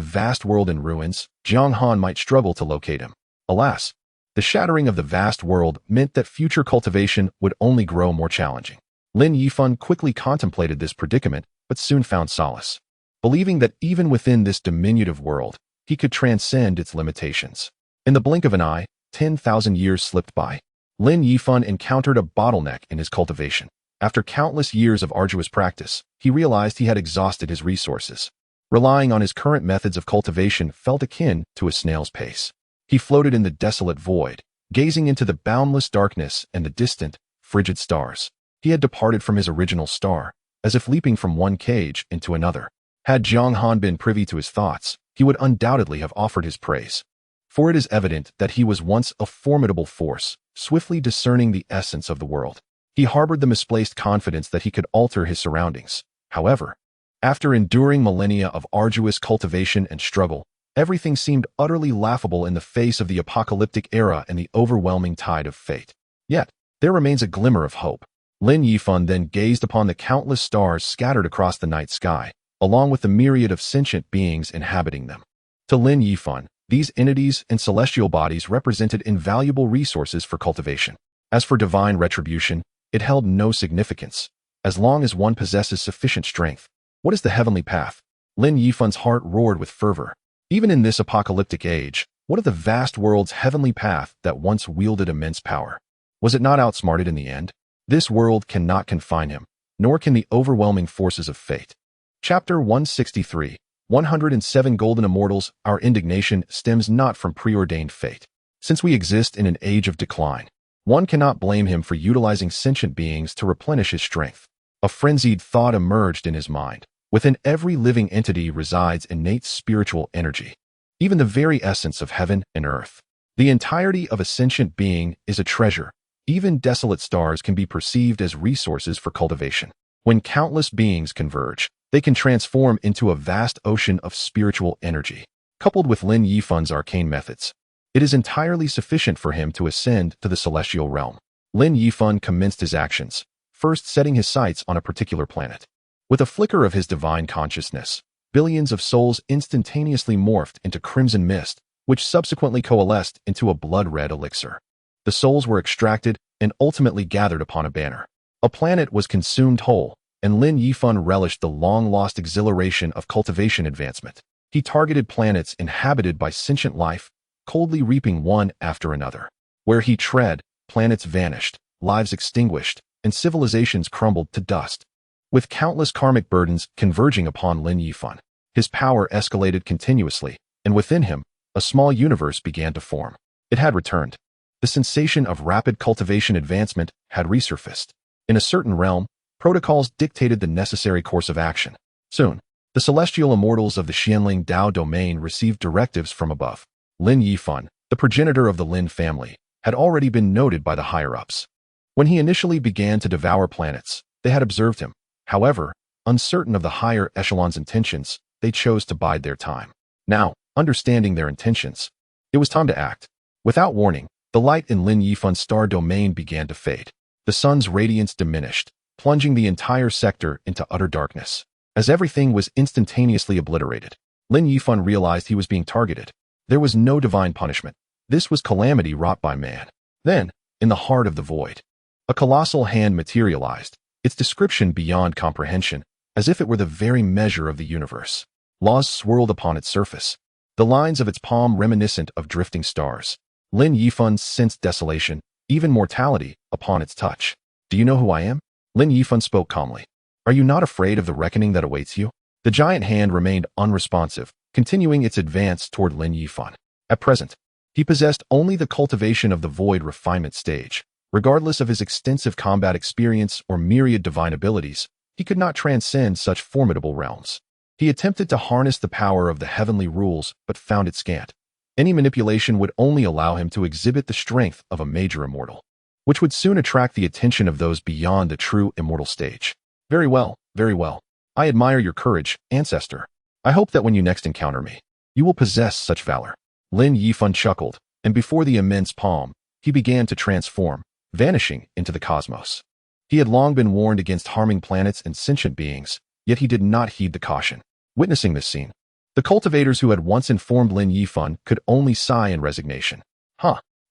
vast world in ruins, Jiang Han might struggle to locate him. Alas, the shattering of the vast world meant that future cultivation would only grow more challenging. Lin Yifan quickly contemplated this predicament, but soon found solace, believing that even within this diminutive world, he could transcend its limitations. In the blink of an eye, 10,000 years slipped by. Lin Yifan encountered a bottleneck in his cultivation. After countless years of arduous practice, he realized he had exhausted his resources. Relying on his current methods of cultivation felt akin to a snail's pace. He floated in the desolate void, gazing into the boundless darkness and the distant, frigid stars. He had departed from his original star, as if leaping from one cage into another. Had Jiang Han been privy to his thoughts, he would undoubtedly have offered his praise. For it is evident that he was once a formidable force, swiftly discerning the essence of the world. He harbored the misplaced confidence that he could alter his surroundings. However, after enduring millennia of arduous cultivation and struggle, everything seemed utterly laughable in the face of the apocalyptic era and the overwhelming tide of fate. Yet, there remains a glimmer of hope. Lin Yifan then gazed upon the countless stars scattered across the night sky, along with the myriad of sentient beings inhabiting them. To Lin Yifan, These entities and celestial bodies represented invaluable resources for cultivation. As for divine retribution, it held no significance, as long as one possesses sufficient strength. What is the heavenly path? Lin Yifan's heart roared with fervor. Even in this apocalyptic age, what of the vast world's heavenly path that once wielded immense power? Was it not outsmarted in the end? This world cannot confine him, nor can the overwhelming forces of fate. Chapter 163, 107 Golden Immortals. Our indignation stems not from preordained fate. Since we exist in an age of decline, one cannot blame him for utilizing sentient beings to replenish his strength. A frenzied thought emerged in his mind. Within every living entity resides innate spiritual energy, even the very essence of heaven and earth. The entirety of a sentient being is a treasure. Even desolate stars can be perceived as resources for cultivation. When countless beings converge, they can transform into a vast ocean of spiritual energy. Coupled with Lin Yifan's arcane methods, it is entirely sufficient for him to ascend to the celestial realm. Lin Yifan commenced his actions, first setting his sights on a particular planet. With a flicker of his divine consciousness, billions of souls instantaneously morphed into crimson mist, which subsequently coalesced into a blood-red elixir. The souls were extracted and ultimately gathered upon a banner. A planet was consumed whole, and Lin Yifan relished the long-lost exhilaration of cultivation advancement. He targeted planets inhabited by sentient life, coldly reaping one after another. Where he tread, planets vanished, lives extinguished, and civilizations crumbled to dust. With countless karmic burdens converging upon Lin Yifan, his power escalated continuously, and within him, a small universe began to form. It had returned. The sensation of rapid cultivation advancement had resurfaced. In a certain realm, protocols dictated the necessary course of action. Soon, the celestial immortals of the Xianling Dao domain received directives from above. Lin Yifan, the progenitor of the Lin family, had already been noted by the higher-ups. When he initially began to devour planets, they had observed him. However, uncertain of the higher echelon's intentions, they chose to bide their time. Now, understanding their intentions, it was time to act. Without warning, the light in Lin Yifan's star domain began to fade. The sun's radiance diminished, plunging the entire sector into utter darkness. As everything was instantaneously obliterated, Lin Yifan realized he was being targeted. There was no divine punishment. This was calamity wrought by man. Then, in the heart of the void, a colossal hand materialized, its description beyond comprehension, as if it were the very measure of the universe. Laws swirled upon its surface, the lines of its palm reminiscent of drifting stars. Lin Yifan sensed desolation, even mortality, upon its touch. Do you know who I am? Lin Yifan spoke calmly. Are you not afraid of the reckoning that awaits you? The giant hand remained unresponsive, continuing its advance toward Lin Yifan. At present, he possessed only the cultivation of the void refinement stage. Regardless of his extensive combat experience or myriad divine abilities, he could not transcend such formidable realms. He attempted to harness the power of the heavenly rules, but found it scant. Any manipulation would only allow him to exhibit the strength of a major immortal, which would soon attract the attention of those beyond the true immortal stage. Very well, very well. I admire your courage, ancestor. I hope that when you next encounter me, you will possess such valor. Lin Yifan chuckled, and before the immense palm, he began to transform, vanishing into the cosmos. He had long been warned against harming planets and sentient beings, yet he did not heed the caution. Witnessing this scene, the cultivators who had once informed Lin Yifan could only sigh in resignation.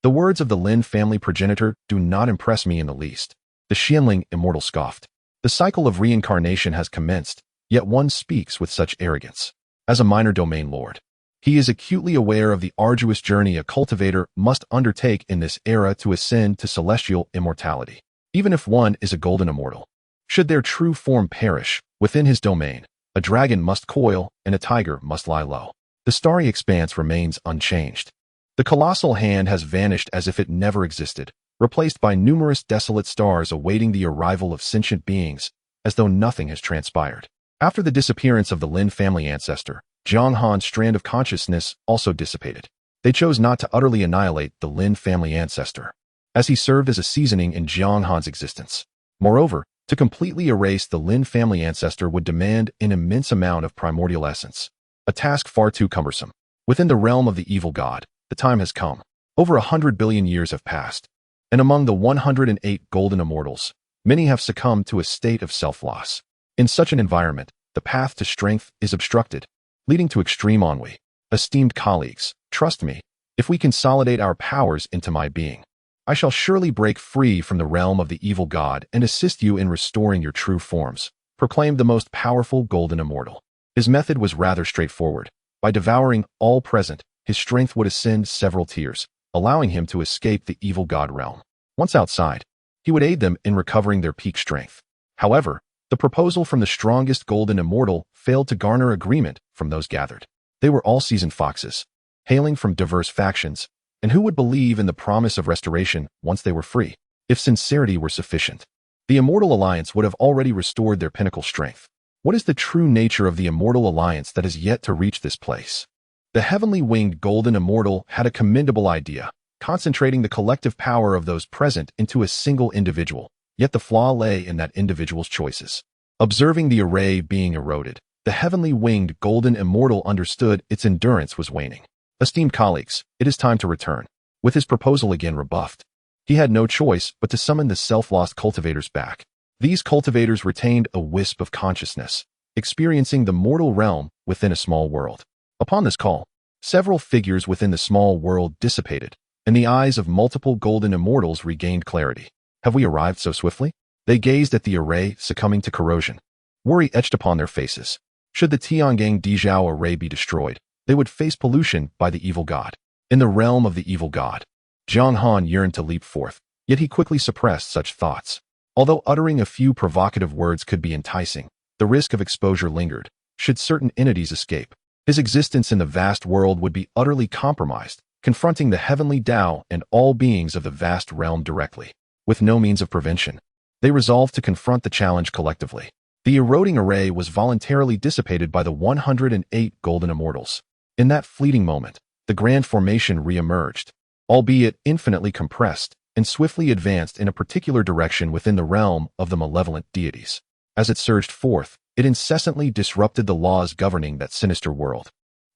The words of the Lin family progenitor do not impress me in the least. The Xianling immortal scoffed. The cycle of reincarnation has commenced, yet one speaks with such arrogance. As a minor domain lord, he is acutely aware of the arduous journey a cultivator must undertake in this era to ascend to celestial immortality. Even if one is a golden immortal, should their true form perish within his domain, a dragon must coil and a tiger must lie low. The starry expanse remains unchanged. The colossal hand has vanished as if it never existed, replaced by numerous desolate stars awaiting the arrival of sentient beings, as though nothing has transpired. After the disappearance of the Lin family ancestor, Jiang Han's strand of consciousness also dissipated. They chose not to utterly annihilate the Lin family ancestor, as he served as a seasoning in Jiang Han's existence. Moreover, to completely erase the Lin family ancestor would demand an immense amount of primordial essence, a task far too cumbersome. Within the realm of the evil god, the time has come. Over 100 billion years have passed, and among the 108 golden immortals, many have succumbed to a state of self-loss. In such an environment, the path to strength is obstructed, leading to extreme ennui. Esteemed colleagues, trust me. If we consolidate our powers into my being, I shall surely break free from the realm of the evil god and assist you in restoring your true forms, proclaimed the most powerful golden immortal. His method was rather straightforward. By devouring all present, his strength would ascend several tiers, allowing him to escape the evil god realm. Once outside, he would aid them in recovering their peak strength. However, the proposal from the strongest golden immortal failed to garner agreement from those gathered. They were all seasoned foxes, hailing from diverse factions, and who would believe in the promise of restoration once they were free? If sincerity were sufficient, the Immortal Alliance would have already restored their pinnacle strength. What is the true nature of the Immortal Alliance that is yet to reach this place? The heavenly winged golden immortal had a commendable idea, concentrating the collective power of those present into a single individual, yet the flaw lay in that individual's choices. Observing the array being eroded, the heavenly winged golden immortal understood its endurance was waning. Esteemed colleagues, it is time to return. With his proposal again rebuffed, he had no choice but to summon the self-lost cultivators back. These cultivators retained a wisp of consciousness, experiencing the mortal realm within a small world. Upon this call, several figures within the small world dissipated, and the eyes of multiple golden immortals regained clarity. Have we arrived so swiftly? They gazed at the array, succumbing to corrosion. Worry etched upon their faces. Should the Tiangang Dijiao array be destroyed, they would face pollution by the evil god. In the realm of the evil god, Jiang Han yearned to leap forth, yet he quickly suppressed such thoughts. Although uttering a few provocative words could be enticing, the risk of exposure lingered. Should certain entities escape, his existence in the vast world would be utterly compromised, confronting the heavenly Tao and all beings of the vast realm directly. With no means of prevention, they resolved to confront the challenge collectively. The eroding array was voluntarily dissipated by the 108 golden immortals. In that fleeting moment, the grand formation re-emerged, albeit infinitely compressed, and swiftly advanced in a particular direction within the realm of the malevolent deities. As it surged forth, it incessantly disrupted the laws governing that sinister world.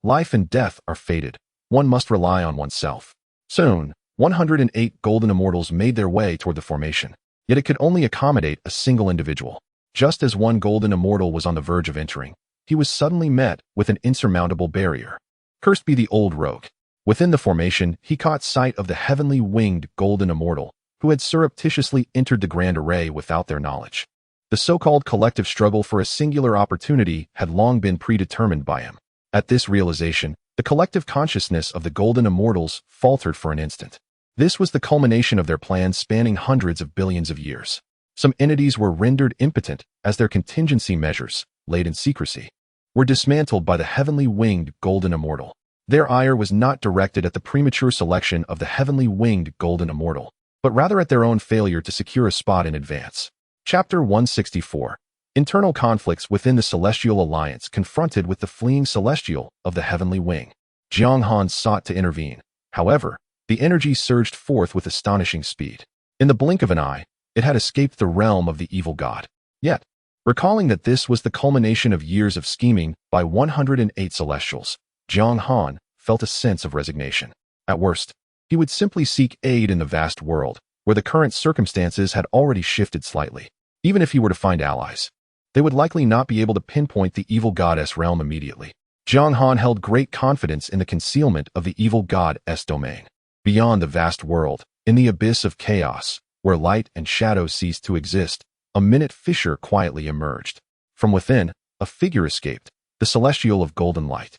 Life and death are fated. One must rely on oneself. Soon, 108 golden immortals made their way toward the formation, yet it could only accommodate a single individual. Just as one golden immortal was on the verge of entering, he was suddenly met with an insurmountable barrier. Cursed be the old rogue. Within the formation, he caught sight of the heavenly winged golden immortal, who had surreptitiously entered the grand array without their knowledge. The so-called collective struggle for a singular opportunity had long been predetermined by him. At this realization, the collective consciousness of the golden immortals faltered for an instant. This was the culmination of their plans spanning hundreds of billions of years. Some entities were rendered impotent as their contingency measures, laid in secrecy, were dismantled by the heavenly winged golden immortal. Their ire was not directed at the premature selection of the heavenly winged golden immortal, but rather at their own failure to secure a spot in advance. Chapter 164. Internal conflicts within the Celestial Alliance confronted with the fleeing Celestial of the heavenly wing. Jiang Han sought to intervene. However, the energy surged forth with astonishing speed. In the blink of an eye, it had escaped the realm of the evil god. Yet, recalling that this was the culmination of years of scheming by 108 Celestials, Jiang Han felt a sense of resignation. At worst, he would simply seek aid in the vast world, where the current circumstances had already shifted slightly. Even if he were to find allies, they would likely not be able to pinpoint the evil goddess realm immediately. Jiang Han held great confidence in the concealment of the evil god's domain. Beyond the vast world, in the abyss of chaos, where light and shadow ceased to exist, a minute fissure quietly emerged. From within, a figure escaped, the Celestial of golden light.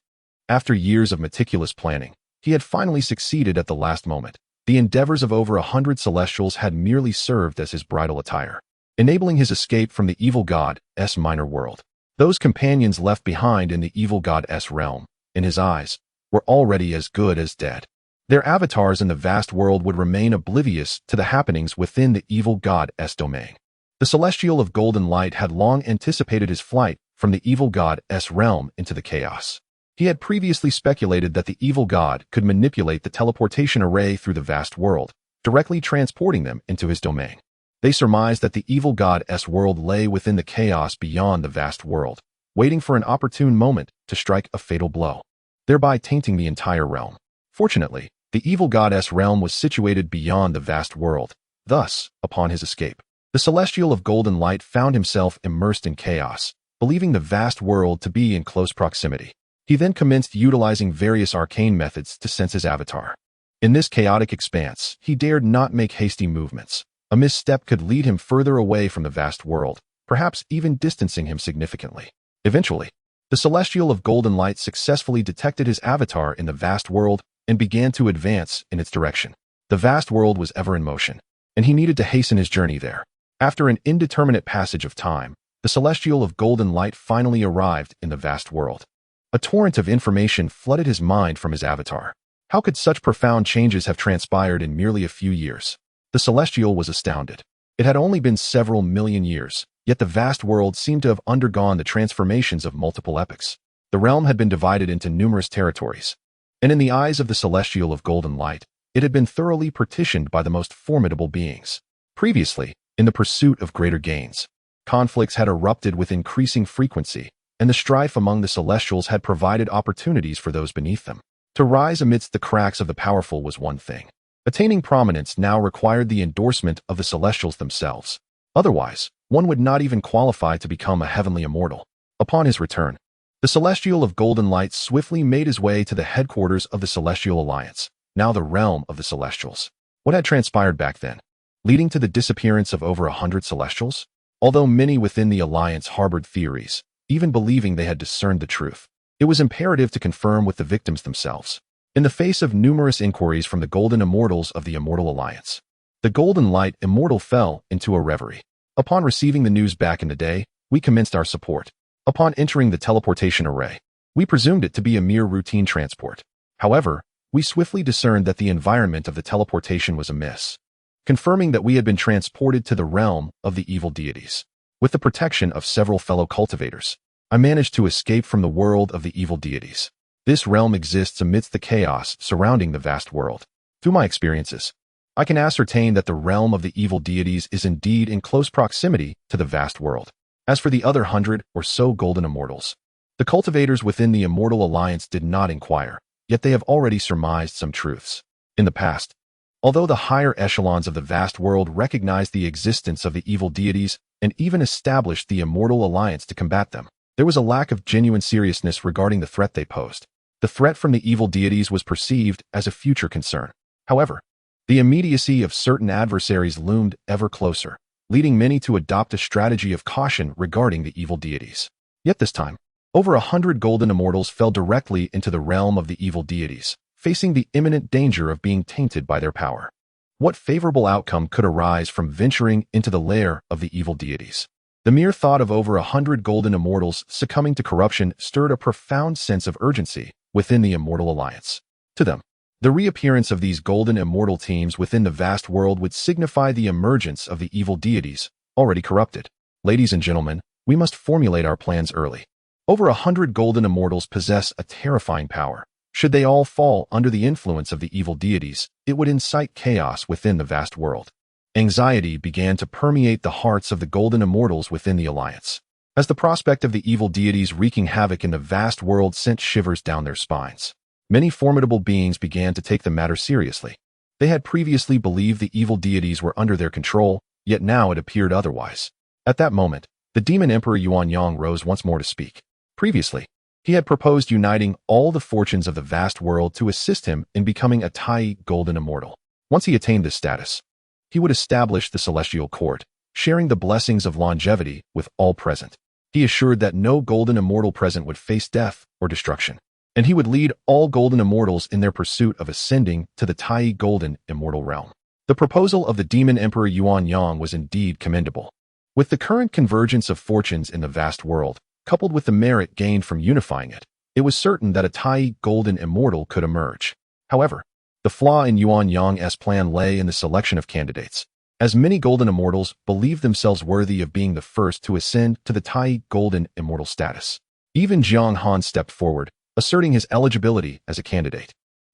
After years of meticulous planning, he had finally succeeded at the last moment. The endeavors of over 100 Celestials had merely served as his bridal attire, enabling his escape from the evil god's minor world. Those companions left behind in the evil god's realm, in his eyes, were already as good as dead. Their avatars in the vast world would remain oblivious to the happenings within the evil god's domain. The Celestial of golden light had long anticipated his flight from the evil god's realm into the chaos. He had previously speculated that the evil god could manipulate the teleportation array through the vast world, directly transporting them into his domain. They surmised that the evil god's world lay within the chaos beyond the vast world, waiting for an opportune moment to strike a fatal blow, thereby tainting the entire realm. Fortunately, the evil god's realm was situated beyond the vast world. Thus, upon his escape, the Celestial of golden light found himself immersed in chaos, believing the vast world to be in close proximity. He then commenced utilizing various arcane methods to sense his avatar. In this chaotic expanse, he dared not make hasty movements. A misstep could lead him further away from the vast world, perhaps even distancing him significantly. Eventually, the Celestial of Golden Light successfully detected his avatar in the vast world and began to advance in its direction. The vast world was ever in motion, and he needed to hasten his journey there. After an indeterminate passage of time, the Celestial of Golden Light finally arrived in the vast world. A torrent of information flooded his mind from his avatar. How could such profound changes have transpired in merely a few years? The Celestial was astounded. It had only been several million years, yet the vast world seemed to have undergone the transformations of multiple epochs. The realm had been divided into numerous territories, and in the eyes of the Celestial of Golden Light, it had been thoroughly partitioned by the most formidable beings. Previously, in the pursuit of greater gains, conflicts had erupted with increasing frequency, and the strife among the Celestials had provided opportunities for those beneath them. To rise amidst the cracks of the powerful was one thing. Attaining prominence now required the endorsement of the Celestials themselves. Otherwise, one would not even qualify to become a heavenly immortal. Upon his return, the Celestial of Golden Light swiftly made his way to the headquarters of the Celestial Alliance, now the realm of the Celestials. What had transpired back then, leading to the disappearance of over 100 Celestials? Although many within the Alliance harbored theories, even believing they had discerned the truth, it was imperative to confirm with the victims themselves. In the face of numerous inquiries from the Golden Immortals of the Immortal Alliance, the Golden Light Immortal fell into a reverie. Upon receiving the news back in the day, we commenced our support. Upon entering the teleportation array, we presumed it to be a mere routine transport. However, we swiftly discerned that the environment of the teleportation was amiss, confirming that we had been transported to the realm of the evil deities. With the protection of several fellow cultivators, I managed to escape from the world of the evil deities. This realm exists amidst the chaos surrounding the vast world. Through my experiences, I can ascertain that the realm of the evil deities is indeed in close proximity to the vast world. As for the other 100 or so golden immortals, the cultivators within the Immortal Alliance did not inquire, yet they have already surmised some truths. In the past, although the higher echelons of the vast world recognized the existence of the evil deities and even established the Immortal Alliance to combat them, there was a lack of genuine seriousness regarding the threat they posed. The threat from the evil deities was perceived as a future concern. However, the immediacy of certain adversaries loomed ever closer, leading many to adopt a strategy of caution regarding the evil deities. Yet this time, over 100 golden immortals fell directly into the realm of the evil deities, facing the imminent danger of being tainted by their power. What favorable outcome could arise from venturing into the lair of the evil deities? The mere thought of over 100 golden immortals succumbing to corruption stirred a profound sense of urgency within the Immortal Alliance. To them, the reappearance of these golden immortal teams within the vast world would signify the emergence of the evil deities, already corrupted. Ladies and gentlemen, we must formulate our plans early. Over 100 golden immortals possess a terrifying power. Should they all fall under the influence of the evil deities, it would incite chaos within the vast world. Anxiety began to permeate the hearts of the golden immortals within the Alliance, as the prospect of the evil deities wreaking havoc in the vast world sent shivers down their spines. Many formidable beings began to take the matter seriously. They had previously believed the evil deities were under their control, yet now it appeared otherwise. At that moment, the Demon Emperor Yuanyang rose once more to speak. Previously, he had proposed uniting all the fortunes of the vast world to assist him in becoming a Tai Golden Immortal. Once he attained this status, he would establish the Celestial Court, sharing the blessings of longevity with all present. He assured that no golden immortal present would face death or destruction, and he would lead all golden immortals in their pursuit of ascending to the Tai Golden Immortal Realm. The proposal of the Demon Emperor Yuanyang was indeed commendable. With the current convergence of fortunes in the vast world, coupled with the merit gained from unifying it, it was certain that a Tai Golden Immortal could emerge. However, the flaw in Yuanyang's plan lay in the selection of candidates, as many golden immortals believed themselves worthy of being the first to ascend to the Tai Golden Immortal status. Even Jiang Han stepped forward, asserting his eligibility as a candidate.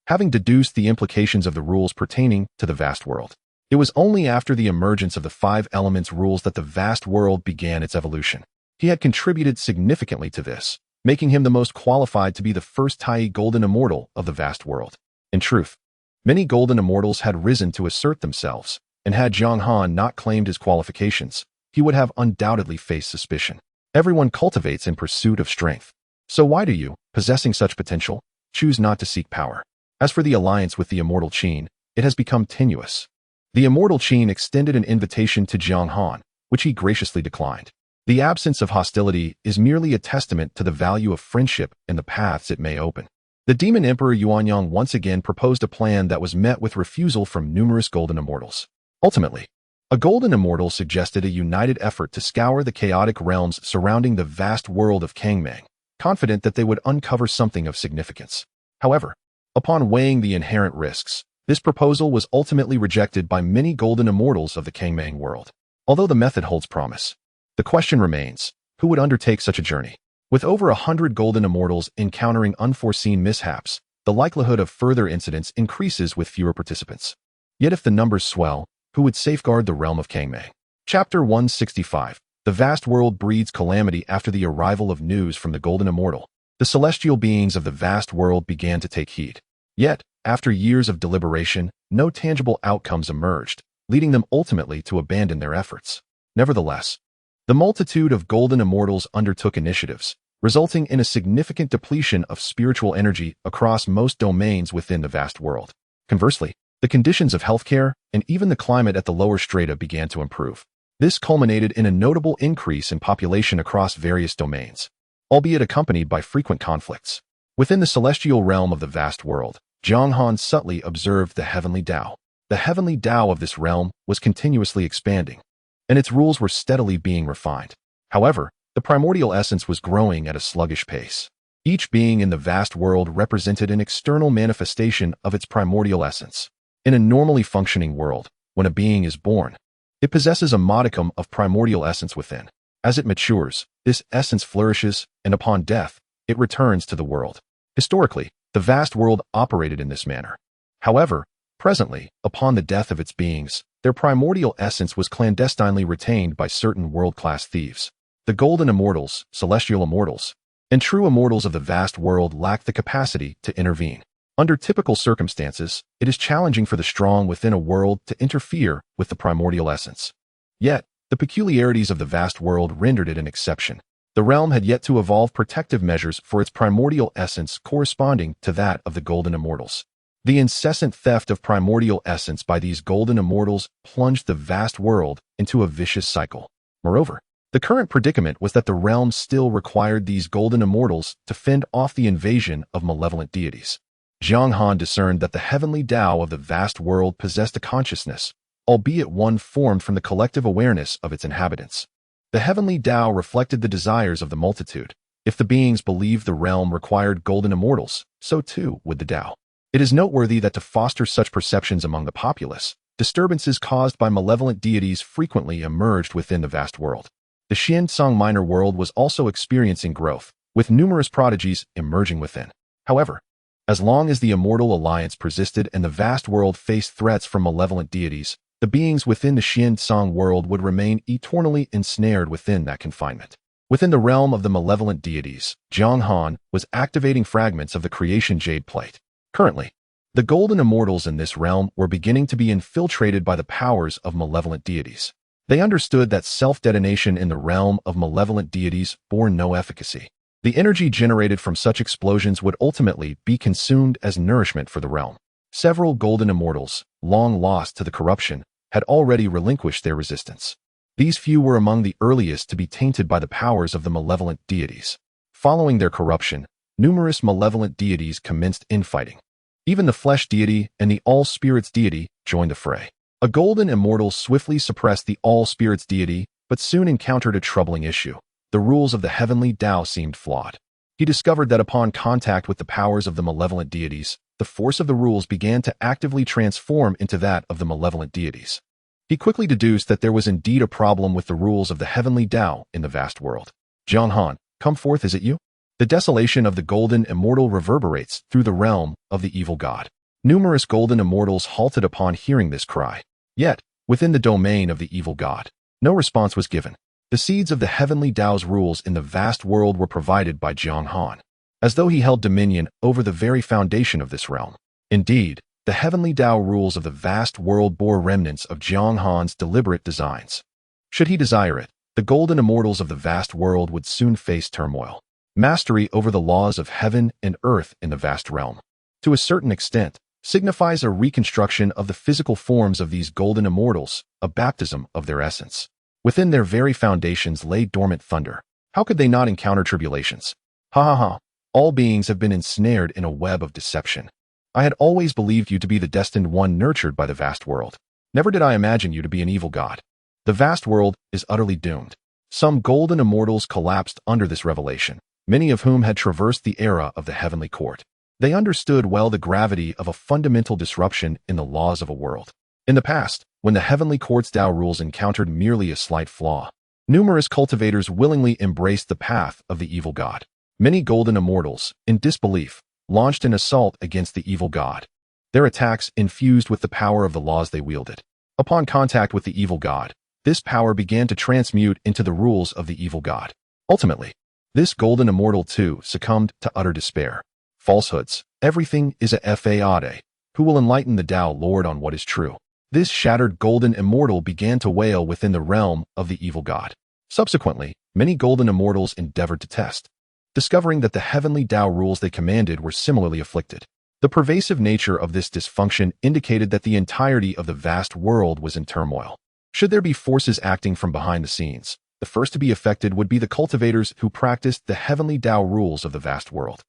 Having deduced the implications of the rules pertaining to the vast world, it was only after the emergence of the 5 elements rules that the vast world began its evolution. He had contributed significantly to this, making him the most qualified to be the first Tai Golden Immortal of the vast world. In truth, many golden immortals had risen to assert themselves, and had Jiang Han not claimed his qualifications, he would have undoubtedly faced suspicion. Everyone cultivates in pursuit of strength. So why do you, possessing such potential, choose not to seek power? As for the alliance with the Immortal Qin, it has become tenuous. The Immortal Qin extended an invitation to Jiang Han, which he graciously declined. The absence of hostility is merely a testament to the value of friendship and the paths it may open. The Demon Emperor Yuanyang once again proposed a plan that was met with refusal from numerous Golden Immortals. Ultimately, a Golden Immortal suggested a united effort to scour the chaotic realms surrounding the vast world of Kangmang, confident that they would uncover something of significance. However, upon weighing the inherent risks, this proposal was ultimately rejected by many Golden Immortals of the Kangmang world. Although the method holds promise, the question remains, who would undertake such a journey? With over 100 Golden Immortals encountering unforeseen mishaps, the likelihood of further incidents increases with fewer participants. Yet if the numbers swell, who would safeguard the realm of Kangmang? Chapter 165. The vast world breeds calamity after the arrival of news from the Golden Immortal. The celestial beings of the vast world began to take heed. Yet, after years of deliberation, no tangible outcomes emerged, leading them ultimately to abandon their efforts. Nevertheless, the multitude of Golden Immortals undertook initiatives, resulting in a significant depletion of spiritual energy across most domains within the vast world. Conversely, the conditions of healthcare and even the climate at the lower strata began to improve. This culminated in a notable increase in population across various domains, albeit accompanied by frequent conflicts. Within the celestial realm of the vast world, Jiang Han subtly observed the heavenly Tao. The heavenly Tao of this realm was continuously expanding, and its rules were steadily being refined. However, the primordial essence was growing at a sluggish pace. Each being in the vast world represented an external manifestation of its primordial essence. In a normally functioning world, when a being is born, it possesses a modicum of primordial essence within. As it matures, this essence flourishes, and upon death, it returns to the world. Historically, the vast world operated in this manner. However, presently, upon the death of its beings, their primordial essence was clandestinely retained by certain world-class thieves. The Golden Immortals, Celestial Immortals, and true Immortals of the vast world lack the capacity to intervene. Under typical circumstances, it is challenging for the strong within a world to interfere with the primordial essence. Yet, the peculiarities of the vast world rendered it an exception. The realm had yet to evolve protective measures for its primordial essence corresponding to that of the Golden Immortals. The incessant theft of primordial essence by these Golden Immortals plunged the vast world into a vicious cycle. Moreover, the current predicament was that the realm still required these Golden Immortals to fend off the invasion of malevolent deities. Jiang Han discerned that the heavenly Tao of the vast world possessed a consciousness, albeit one formed from the collective awareness of its inhabitants. The heavenly Tao reflected the desires of the multitude. If the beings believed the realm required Golden Immortals, so too would the Tao. It is noteworthy that to foster such perceptions among the populace, disturbances caused by malevolent deities frequently emerged within the vast world. The Xiansong minor world was also experiencing growth, with numerous prodigies emerging within. However, as long as the Immortal Alliance persisted and the vast world faced threats from malevolent deities, the beings within the Xiansong world would remain eternally ensnared within that confinement. Within the realm of the malevolent deities, Jiang Han was activating fragments of the Creation Jade Plate. Currently, the Golden Immortals in this realm were beginning to be infiltrated by the powers of malevolent deities. They understood that self-detonation in the realm of malevolent deities bore no efficacy. The energy generated from such explosions would ultimately be consumed as nourishment for the realm. Several Golden Immortals, long lost to the corruption, had already relinquished their resistance. These few were among the earliest to be tainted by the powers of the malevolent deities. Following their corruption, numerous malevolent deities commenced infighting. Even the Flesh Deity and the All Spirits Deity joined the fray. A Golden Immortal swiftly suppressed the All Spirits Deity, but soon encountered a troubling issue. The rules of the heavenly Tao seemed flawed. He discovered that upon contact with the powers of the malevolent deities, the force of the rules began to actively transform into that of the malevolent deities. He quickly deduced that there was indeed a problem with the rules of the heavenly Tao in the vast world. Jiang Han, come forth, is it you? The desolation of the Golden Immortal reverberates through the realm of the evil god. Numerous Golden Immortals halted upon hearing this cry. Yet, within the domain of the evil god, no response was given. The seeds of the heavenly Tao's rules in the vast world were provided by Jiang Han, as though he held dominion over the very foundation of this realm. Indeed, the heavenly Tao rules of the vast world bore remnants of Jiang Han's deliberate designs. Should he desire it, the Golden Immortals of the vast world would soon face turmoil. mastery over the laws of heaven and earth in the vast realm. To a certain extent, signifies a reconstruction of the physical forms of these golden immortals, a baptism of their essence. Within their very foundations lay dormant thunder. How could they not encounter tribulations? Ha ha ha. All beings have been ensnared in a web of deception. I had always believed you to be the destined one nurtured by the vast world. Never did I imagine you to be an evil god. The vast world is utterly doomed. Some golden immortals collapsed under this revelation, many of whom had traversed the era of the heavenly court. They understood well the gravity of a fundamental disruption in the laws of a world. In the past, when the heavenly court's Tao rules encountered merely a slight flaw, numerous cultivators willingly embraced the path of the evil god. Many golden immortals, in disbelief, launched an assault against the evil god. Their attacks infused with the power of the laws they wielded. Upon contact with the evil god, this power began to transmute into the rules of the evil god. Ultimately, this golden immortal too succumbed to utter despair. Falsehoods, everything is a fade. Who will enlighten the Tao Lord on what is true? This shattered golden immortal began to wail within the realm of the evil god. Subsequently, many golden immortals endeavored to test, discovering that the heavenly Tao rules they commanded were similarly afflicted. The pervasive nature of this dysfunction indicated that the entirety of the vast world was in turmoil. Should there be forces acting from behind the scenes, the first to be affected would be the cultivators who practiced the heavenly Tao rules of the vast world.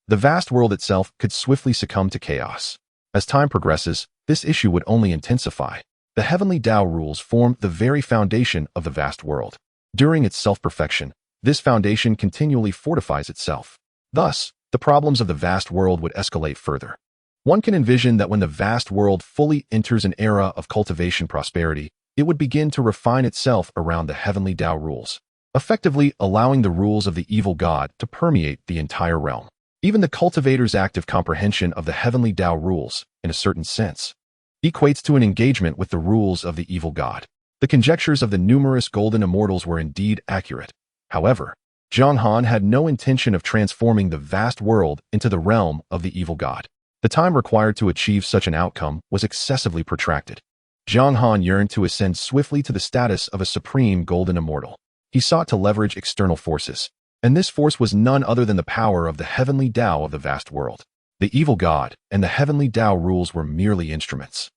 The vast world itself could swiftly succumb to chaos. As time progresses, this issue would only intensify. The heavenly Tao rules form the very foundation of the vast world. During its self-perfection, this foundation continually fortifies itself. Thus, the problems of the vast world would escalate further. One can envision that when the vast world fully enters an era of cultivation prosperity, it would begin to refine itself around the heavenly Tao rules, effectively allowing the rules of the evil god to permeate the entire realm. Even the cultivator's active comprehension of the heavenly Tao rules, in a certain sense, equates to an engagement with the rules of the evil god. The conjectures of the numerous golden immortals were indeed accurate. However, Jiang Han had no intention of transforming the vast world into the realm of the evil god. The time required to achieve such an outcome was excessively protracted. Jiang Han yearned to ascend swiftly to the status of a supreme golden immortal. He sought to leverage external forces, and this force was none other than the power of the heavenly Tao of the vast world. The evil god and the heavenly Tao rules were merely instruments.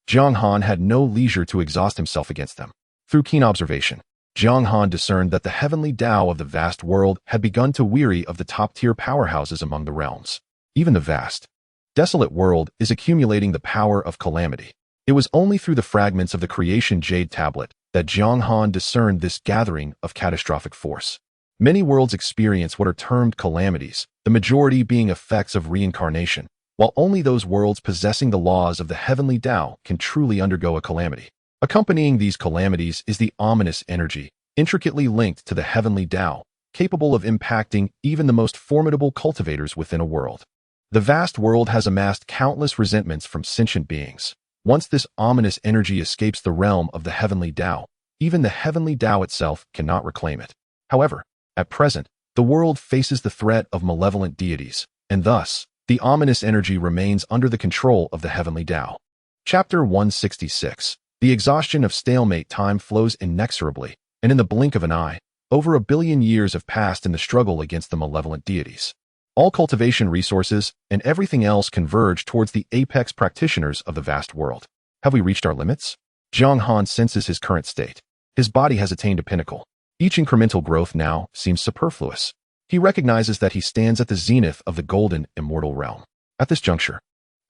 Jiang Han had no leisure to exhaust himself against them. Through keen observation, Jiang Han discerned that the heavenly Tao of the vast world had begun to weary of the top-tier powerhouses among the realms. Even the vast, desolate world is accumulating the power of calamity. It was only through the fragments of the Cultivation Jade Tablet that Jiang Han discerned this gathering of catastrophic force. Many worlds experience what are termed calamities, the majority being effects of reincarnation, while only those worlds possessing the laws of the heavenly Tao can truly undergo a calamity. Accompanying these calamities is the ominous energy, intricately linked to the heavenly Tao, capable of impacting even the most formidable cultivators within a world. The vast world has amassed countless resentments from sentient beings. Once this ominous energy escapes the realm of the heavenly Tao, even the heavenly Tao itself cannot reclaim it. However, at present, the world faces the threat of malevolent deities, and thus, the ominous energy remains under the control of the heavenly Tao. Chapter 166. The exhaustion of stalemate time flows inexorably, and in the blink of an eye, over 1 billion years have passed in the struggle against the malevolent deities. All cultivation resources and everything else converge towards the apex practitioners of the vast world. Have we reached our limits? Jiang Han senses his current state. His body has attained a pinnacle. Each incremental growth now seems superfluous. He recognizes that he stands at the zenith of the golden immortal realm. At this juncture,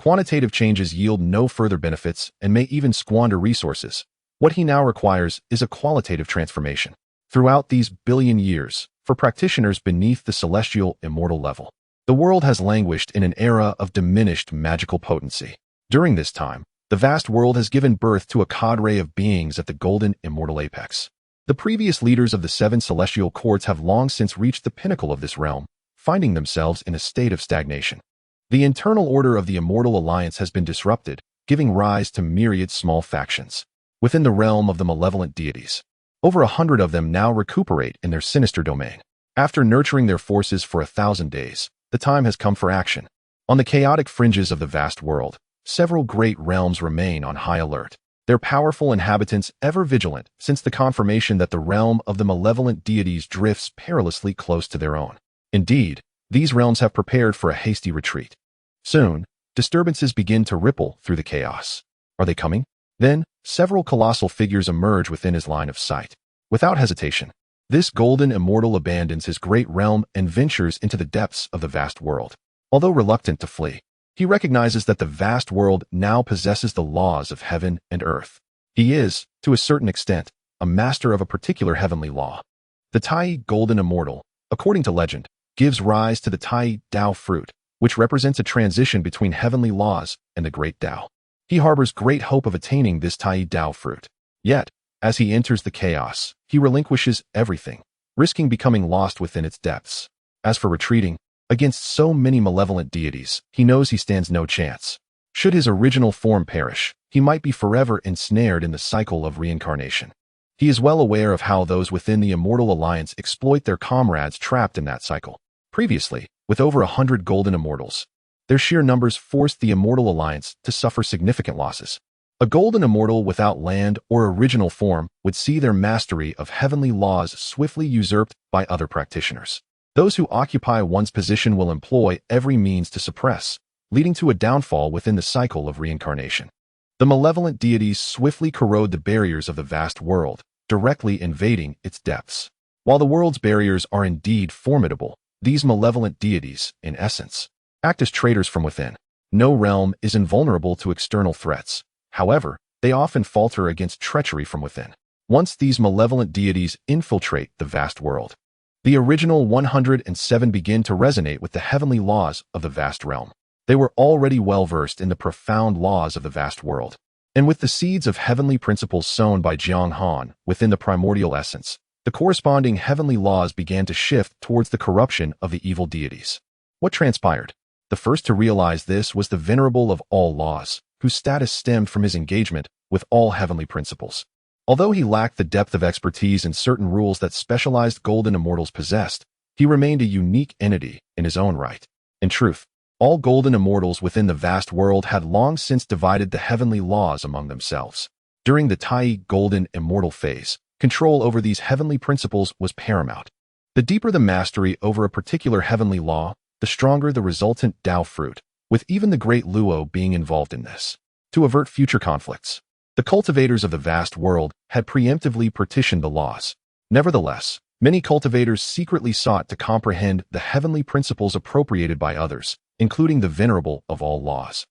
quantitative changes yield no further benefits and may even squander resources. What he now requires is a qualitative transformation. Throughout these billion years, for practitioners beneath the celestial immortal level, the world has languished in an era of diminished magical potency. During this time, the vast world has given birth to a cadre of beings at the golden immortal apex. The previous leaders of the 7 celestial courts have long since reached the pinnacle of this realm, finding themselves in a state of stagnation. The internal order of the Immortal Alliance has been disrupted, giving rise to myriad small factions. Within the realm of the malevolent deities, over 100 of them now recuperate in their sinister domain. After nurturing their forces for 1,000 days, the time has come for action. On the chaotic fringes of the vast world, several great realms remain on high alert, their powerful inhabitants ever vigilant since the confirmation that the realm of the malevolent deities drifts perilously close to their own. Indeed, these realms have prepared for a hasty retreat. Soon, disturbances begin to ripple through the chaos. Are they coming? Then, several colossal figures emerge within his line of sight. Without hesitation, this golden immortal abandons his great realm and ventures into the depths of the vast world. Although reluctant to flee, he recognizes that the vast world now possesses the laws of heaven and earth. He is, to a certain extent, a master of a particular heavenly law. The Tai Golden Immortal, according to legend, gives rise to the Tai Dao fruit, which represents a transition between heavenly laws and the great Dao. He harbors great hope of attaining this Tai Dao fruit. Yet, as he enters the chaos, he relinquishes everything, risking becoming lost within its depths. As for retreating, against so many malevolent deities, he knows he stands no chance. Should his original form perish, he might be forever ensnared in the cycle of reincarnation. He is well aware of how those within the Immortal Alliance exploit their comrades trapped in that cycle. Previously, with over 100 golden immortals, their sheer numbers forced the Immortal Alliance to suffer significant losses. A golden immortal without land or original form would see their mastery of heavenly laws swiftly usurped by other practitioners. Those who occupy one's position will employ every means to suppress, leading to a downfall within the cycle of reincarnation. The malevolent deities swiftly corrode the barriers of the vast world, directly invading its depths. While the world's barriers are indeed formidable, these malevolent deities, in essence, act as traitors from within. No realm is invulnerable to external threats. However, they often falter against treachery from within. Once these malevolent deities infiltrate the vast world, the original 107 begin to resonate with the heavenly laws of the vast realm. They were already well-versed in the profound laws of the vast world, and with the seeds of heavenly principles sown by Jiang Han within the primordial essence, the corresponding heavenly laws began to shift towards the corruption of the evil deities. What transpired? The first to realize this was the venerable of all laws, whose status stemmed from his engagement with all heavenly principles. Although he lacked the depth of expertise in certain rules that specialized golden immortals possessed, he remained a unique entity in his own right. In truth, all golden immortals within the vast world had long since divided the heavenly laws among themselves. During the Tai Golden Immortal phase, control over these heavenly principles was paramount. The deeper the mastery over a particular heavenly law, the stronger the resultant Dao fruit, with even the great Luo being involved in this. To avert future conflicts, the cultivators of the vast world had preemptively partitioned the laws. Nevertheless, many cultivators secretly sought to comprehend the heavenly principles appropriated by others, including the venerable of all laws,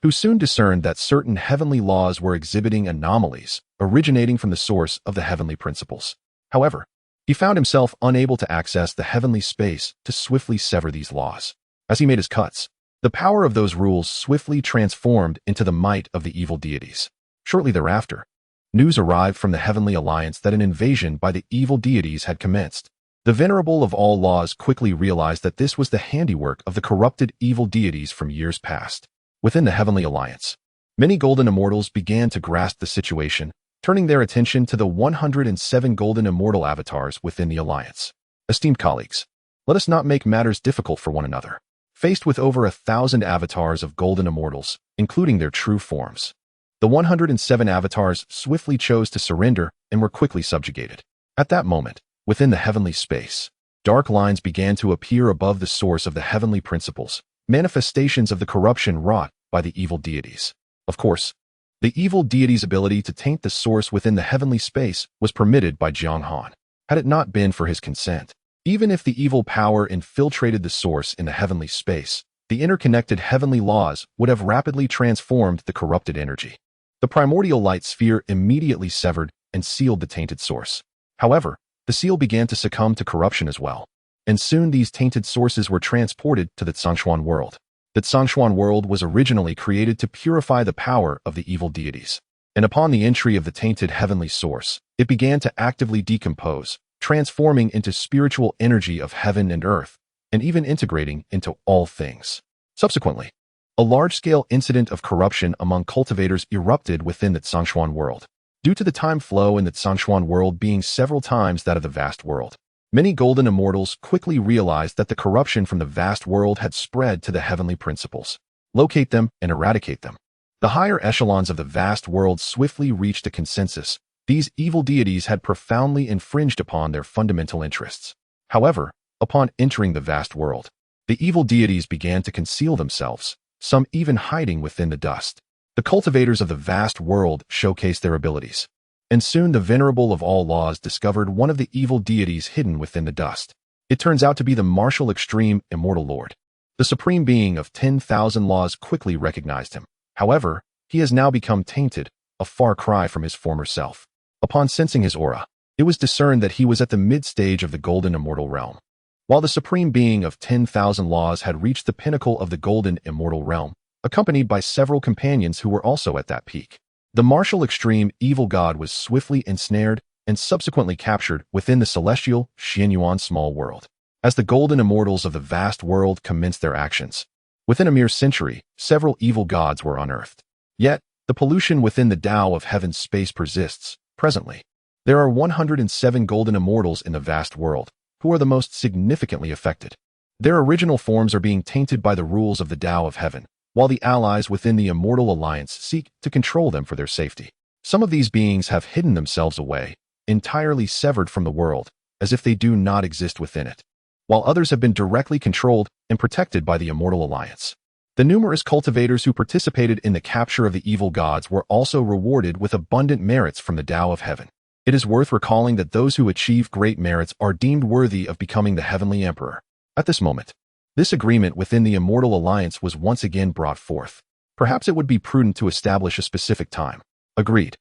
who soon discerned that certain heavenly laws were exhibiting anomalies originating from the source of the heavenly principles. However, he found himself unable to access the heavenly space to swiftly sever these laws. As he made his cuts, the power of those rules swiftly transformed into the might of the evil deities. Shortly thereafter, news arrived from the Heavenly Alliance that an invasion by the evil deities had commenced. The venerable of all laws quickly realized that this was the handiwork of the corrupted evil deities from years past. Within the Heavenly Alliance, many golden immortals began to grasp the situation, turning their attention to the 107 golden immortal avatars within the Alliance. Esteemed colleagues, let us not make matters difficult for one another. Faced with over 1,000 avatars of golden immortals, including their true forms, the 107 avatars swiftly chose to surrender and were quickly subjugated. At that moment, within the heavenly space, dark lines began to appear above the source of the heavenly principles, manifestations of the corruption wrought by the evil deities. Of course, the evil deity's ability to taint the source within the heavenly space was permitted by Jiang Han. Had it not been for his consent, even if the evil power infiltrated the source in the heavenly space, the interconnected heavenly laws would have rapidly transformed the corrupted energy. The primordial light sphere immediately severed and sealed the tainted source. However, the seal began to succumb to corruption as well, and soon these tainted sources were transported to the Zhongshuan world. The Zhongshuan world was originally created to purify the power of the evil deities, and upon the entry of the tainted heavenly source, it began to actively decompose, transforming into spiritual energy of heaven and earth, and even integrating into all things. Subsequently, a large-scale incident of corruption among cultivators erupted within the Zhongshuan world. Due to the time flow in the Zhongshuan world being several times that of the vast world, many golden immortals quickly realized that the corruption from the vast world had spread to the heavenly principles. Locate them and eradicate them. The higher echelons of the vast world swiftly reached a consensus. These evil deities had profoundly infringed upon their fundamental interests. However, Upon entering the vast world, the evil deities began to conceal themselves, some even hiding within the dust. The cultivators of the vast world showcased their abilities, and soon the venerable of all laws discovered one of the evil deities hidden within the dust. It turns out to be the martial extreme Immortal Lord. The supreme being of 10,000 laws quickly recognized him. However, he has now become tainted, a far cry from his former self. Upon sensing his aura, it was discerned that he was at the mid-stage of the golden Immortal Realm. While the supreme being of 10,000 laws had reached the pinnacle of the golden Immortal Realm, accompanied by several companions who were also at that peak, the martial extreme evil god was swiftly ensnared and subsequently captured within the celestial Xianyuan small world. As the golden immortals of the vast world commenced their actions, within a mere century, several evil gods were unearthed. Yet, the pollution within the Tao of heaven's space persists. Presently, there are 107 golden immortals in the vast world, who are the most significantly affected. Their original forms are being tainted by the rules of the Tao of heaven, while the allies within the Immortal Alliance seek to control them for their safety. Some of these beings have hidden themselves away, entirely severed from the world, as if they do not exist within it, while others have been directly controlled and protected by the Immortal Alliance. The numerous cultivators who participated in the capture of the evil gods were also rewarded with abundant merits from the Tao of heaven. It is worth recalling that those who achieve great merits are deemed worthy of becoming the Heavenly Emperor. At this moment, this agreement within the Immortal Alliance was once again brought forth. Perhaps it would be prudent to establish a specific time. Agreed.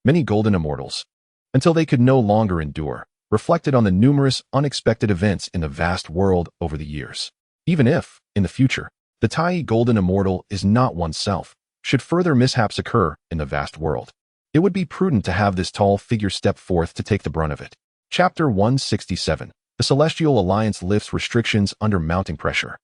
Many golden immortals, until they could no longer endure, reflected on the numerous unexpected events in the vast world over the years. Even if, in the future, the Tai golden immortal is not oneself, should further mishaps occur in the vast world, it would be prudent to have this tall figure step forth to take the brunt of it. Chapter 167. The Celestial Alliance lifts restrictions under mounting pressure.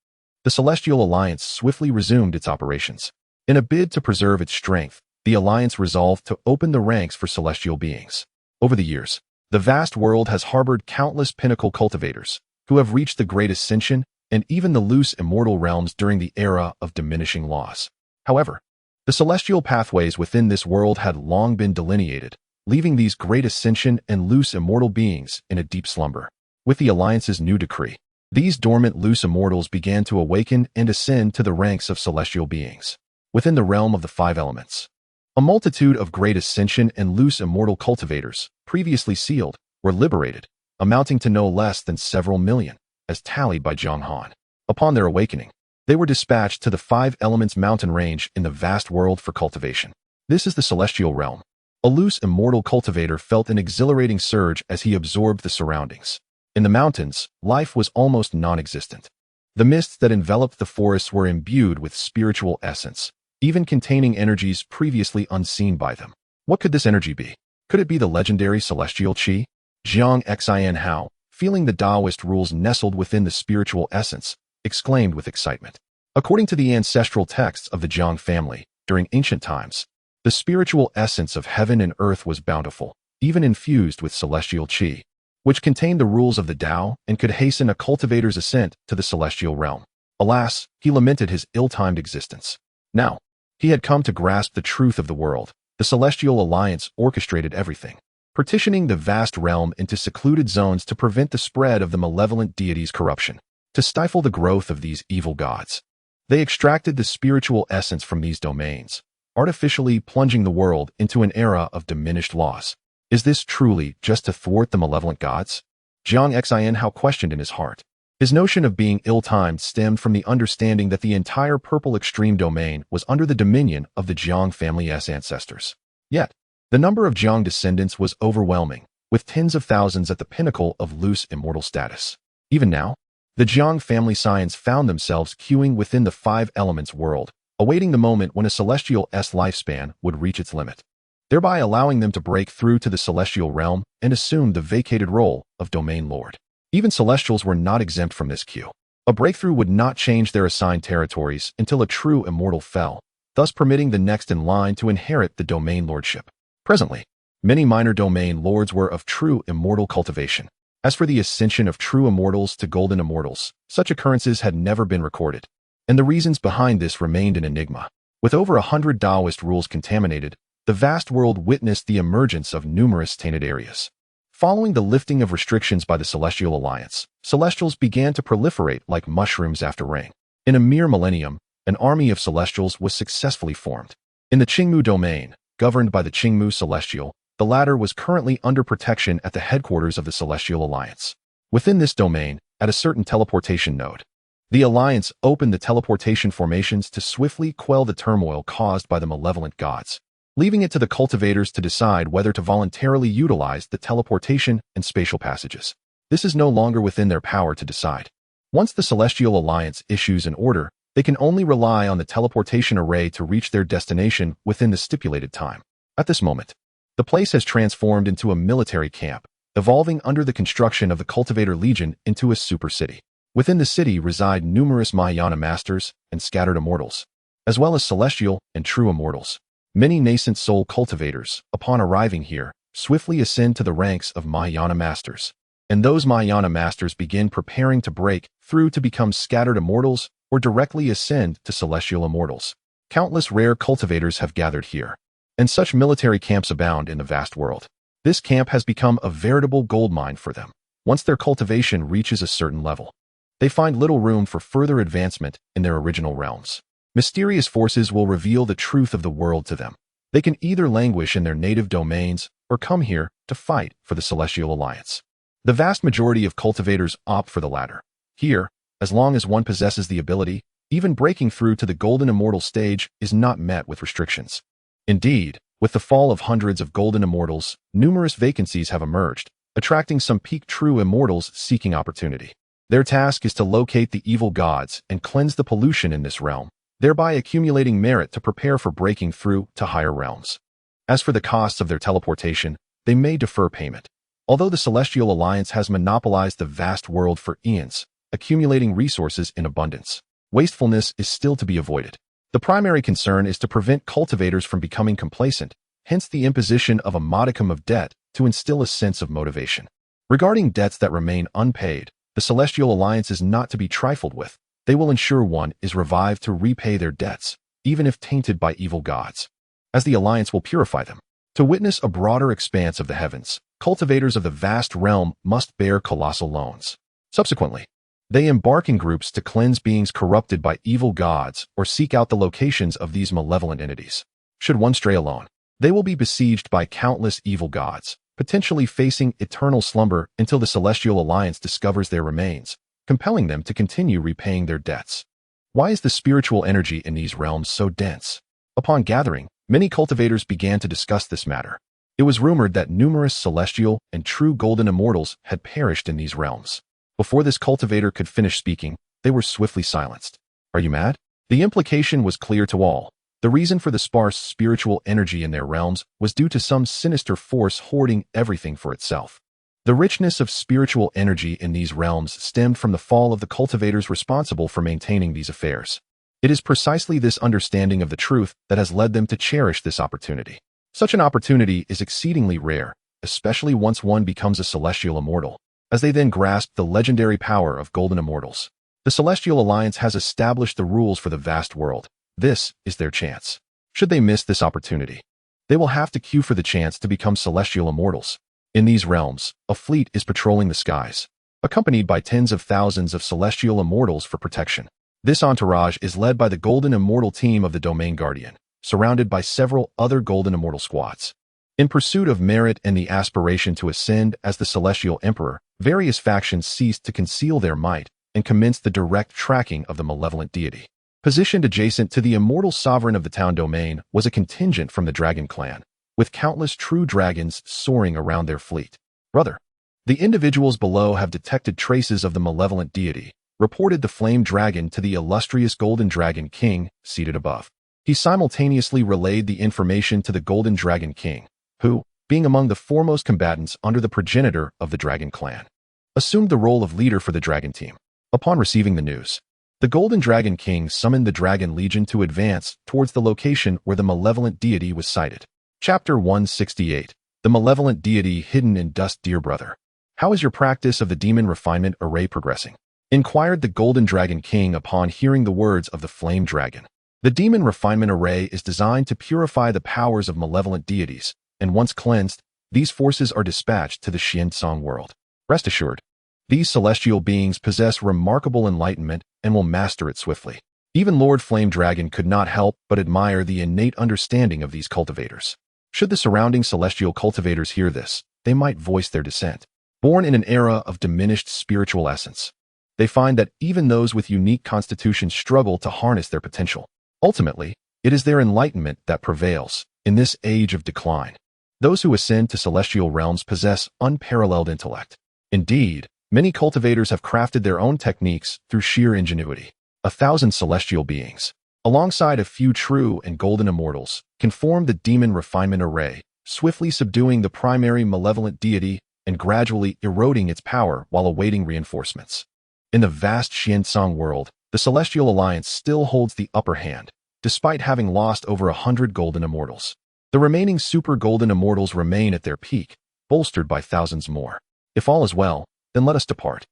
The Celestial Alliance swiftly resumed its operations. In a bid to preserve its strength, the Alliance resolved to open the ranks for celestial beings. Over the years, the vast world has harbored countless pinnacle cultivators, who have reached the great ascension and even the loose immortal realms during the era of diminishing laws. However, the celestial pathways within this world had long been delineated, leaving these great ascension and loose immortal beings in a deep slumber. With the Alliance's new decree, these dormant loose immortals began to awaken and ascend to the ranks of celestial beings. Within the realm of the five elements, a multitude of great ascension and loose immortal cultivators, previously sealed, were liberated, amounting to no less than several million, as tallied by Jiang Han. Upon their awakening, they were dispatched to the five elements mountain range in the vast world for cultivation. This is the celestial realm. A loose immortal cultivator felt an exhilarating surge as he absorbed the surroundings. In the mountains, life was almost non-existent. The mists that enveloped the forests were imbued with spiritual essence, even containing energies previously unseen by them. What could this energy be? Could it be the legendary celestial qi? Jiang Han, feeling the Taoist rules nestled within the spiritual essence, exclaimed with excitement. According to the ancestral texts of the Jiang family, during ancient times, the spiritual essence of heaven and earth was bountiful, even infused with celestial qi, which contained the rules of the Tao and could hasten a cultivator's ascent to the celestial realm. Alas, he lamented his ill-timed existence. Now, he had come to grasp the truth of the world. The Celestial Alliance orchestrated everything, partitioning the vast realm into secluded zones to prevent the spread of the malevolent deity's corruption, to stifle the growth of these evil gods. They extracted the spiritual essence from these domains, artificially plunging the world into an era of diminished laws. Is this truly just to thwart the malevolent gods? Jiang Han questioned in his heart. His notion of being ill-timed stemmed from the understanding that the entire purple extreme domain was under the dominion of the Jiang family's ancestors. Yet, the number of Jiang descendants was overwhelming, with tens of thousands at the pinnacle of loose immortal status. Even now, the Jiang family scions found themselves queuing within the five elements world, awaiting the moment when a celestial's lifespan would reach its limit, thereby allowing them to break through to the celestial realm and assume the vacated role of domain lord. Even celestials were not exempt from this queue. A breakthrough would not change their assigned territories until a true immortal fell, thus permitting the next in line to inherit the domain lordship. Presently, many minor domain lords were of true immortal cultivation. As for the ascension of true immortals to golden immortals, such occurrences had never been recorded, and the reasons behind this remained an enigma. With over 100 Taoist rules contaminated, the vast world witnessed the emergence of numerous tainted areas. Following the lifting of restrictions by the Celestial Alliance, Celestials began to proliferate like mushrooms after rain. In a mere millennium, an army of Celestials was successfully formed. In the Qingmu domain, governed by the Qingmu Celestial, the latter was currently under protection at the headquarters of the Celestial Alliance. Within this domain, at a certain teleportation node, the Alliance opened the teleportation formations to swiftly quell the turmoil caused by the malevolent gods, leaving it to the cultivators to decide whether to voluntarily utilize the teleportation and spatial passages. This is no longer within their power to decide. Once the Celestial Alliance issues an order, they can only rely on the teleportation array to reach their destination within the stipulated time. At this moment, the place has transformed into a military camp, evolving under the construction of the Cultivator Legion into a super city. Within the city reside numerous Mahayana masters and scattered immortals, as well as celestial and true immortals. Many nascent soul cultivators, upon arriving here, swiftly ascend to the ranks of Mahayana masters, and those Mahayana masters begin preparing to break through to become scattered immortals or directly ascend to celestial immortals. Countless rare cultivators have gathered here, and such military camps abound in the vast world. This camp has become a veritable goldmine for them. Once their cultivation reaches a certain level, they find little room for further advancement in their original realms. Mysterious forces will reveal the truth of the world to them. They can either languish in their native domains or come here to fight for the Celestial Alliance. The vast majority of cultivators opt for the latter. Here, as long as one possesses the ability, even breaking through to the Golden Immortal stage is not met with restrictions. Indeed, with the fall of hundreds of Golden Immortals, numerous vacancies have emerged, attracting some peak true immortals seeking opportunity. Their task is to locate the evil gods and cleanse the pollution in this realm, thereby accumulating merit to prepare for breaking through to higher realms. As for the costs of their teleportation, they may defer payment. Although the Celestial Alliance has monopolized the vast world for eons, accumulating resources in abundance, wastefulness is still to be avoided. The primary concern is to prevent cultivators from becoming complacent, hence the imposition of a modicum of debt to instill a sense of motivation. Regarding debts that remain unpaid, the Celestial Alliance is not to be trifled with. They will ensure one is revived to repay their debts, even if tainted by evil gods, as the Alliance will purify them. To witness a broader expanse of the heavens, cultivators of the vast realm must bear colossal loans. Subsequently, they embark in groups to cleanse beings corrupted by evil gods or seek out the locations of these malevolent entities. Should one stray alone, they will be besieged by countless evil gods, potentially facing eternal slumber until the Celestial Alliance discovers their remains, compelling them to continue repaying their debts. Why is the spiritual energy in these realms so dense? Upon gathering, many cultivators began to discuss this matter. It was rumored that numerous celestial and true golden immortals had perished in these realms. Before this cultivator could finish speaking, they were swiftly silenced. Are you mad? The implication was clear to all. The reason for the sparse spiritual energy in their realms was due to some sinister force hoarding everything for itself. The richness of spiritual energy in these realms stemmed from the fall of the cultivators responsible for maintaining these affairs. It is precisely this understanding of the truth that has led them to cherish this opportunity. Such an opportunity is exceedingly rare, especially once one becomes a celestial immortal, as they then grasp the legendary power of golden immortals. The Celestial Alliance has established the rules for the vast world. This is their chance. Should they miss this opportunity, they will have to queue for the chance to become celestial immortals. In these realms, a fleet is patrolling the skies, accompanied by tens of thousands of celestial immortals for protection. This entourage is led by the Golden Immortal team of the Domain Guardian, surrounded by several other Golden Immortal squads. In pursuit of merit and the aspiration to ascend as the Celestial Emperor, various factions ceased to conceal their might and commenced the direct tracking of the malevolent deity. Positioned adjacent to the immortal sovereign of the town domain was a contingent from the Dragon Clan, with countless true dragons soaring around their fleet. Brother, the individuals below have detected traces of the malevolent deity, reported the flame dragon to the illustrious Golden Dragon King seated above. He simultaneously relayed the information to the Golden Dragon King, who, being among the foremost combatants under the progenitor of the Dragon Clan, assumed the role of leader for the Dragon team. Upon receiving the news, the Golden Dragon King summoned the Dragon Legion to advance towards the location where the malevolent deity was sighted. Chapter 168. The Malevolent Deity Hidden in Dust. Dear brother, how is your practice of the Demon Refinement Array progressing? Inquired the Golden Dragon King upon hearing the words of the Flame Dragon. The Demon Refinement Array is designed to purify the powers of malevolent deities, and once cleansed, these forces are dispatched to the Xiansong world. Rest assured, these celestial beings possess remarkable enlightenment and will master it swiftly. Even Lord Flame Dragon could not help but admire the innate understanding of these cultivators. Should the surrounding celestial cultivators hear this, they might voice their dissent. Born in an era of diminished spiritual essence, they find that even those with unique constitutions struggle to harness their potential. Ultimately, it is their enlightenment that prevails in this age of decline. Those who ascend to celestial realms possess unparalleled intellect. Indeed, many cultivators have crafted their own techniques through sheer ingenuity. 1,000 celestial beings, alongside a few true and golden immortals, can form the demon refinement array, swiftly subduing the primary malevolent deity and gradually eroding its power while awaiting reinforcements. In the vast Xiansong world, the Celestial Alliance still holds the upper hand, despite having lost over 100 golden immortals. The remaining super golden immortals remain at their peak, bolstered by thousands more. If all is well, then let us depart.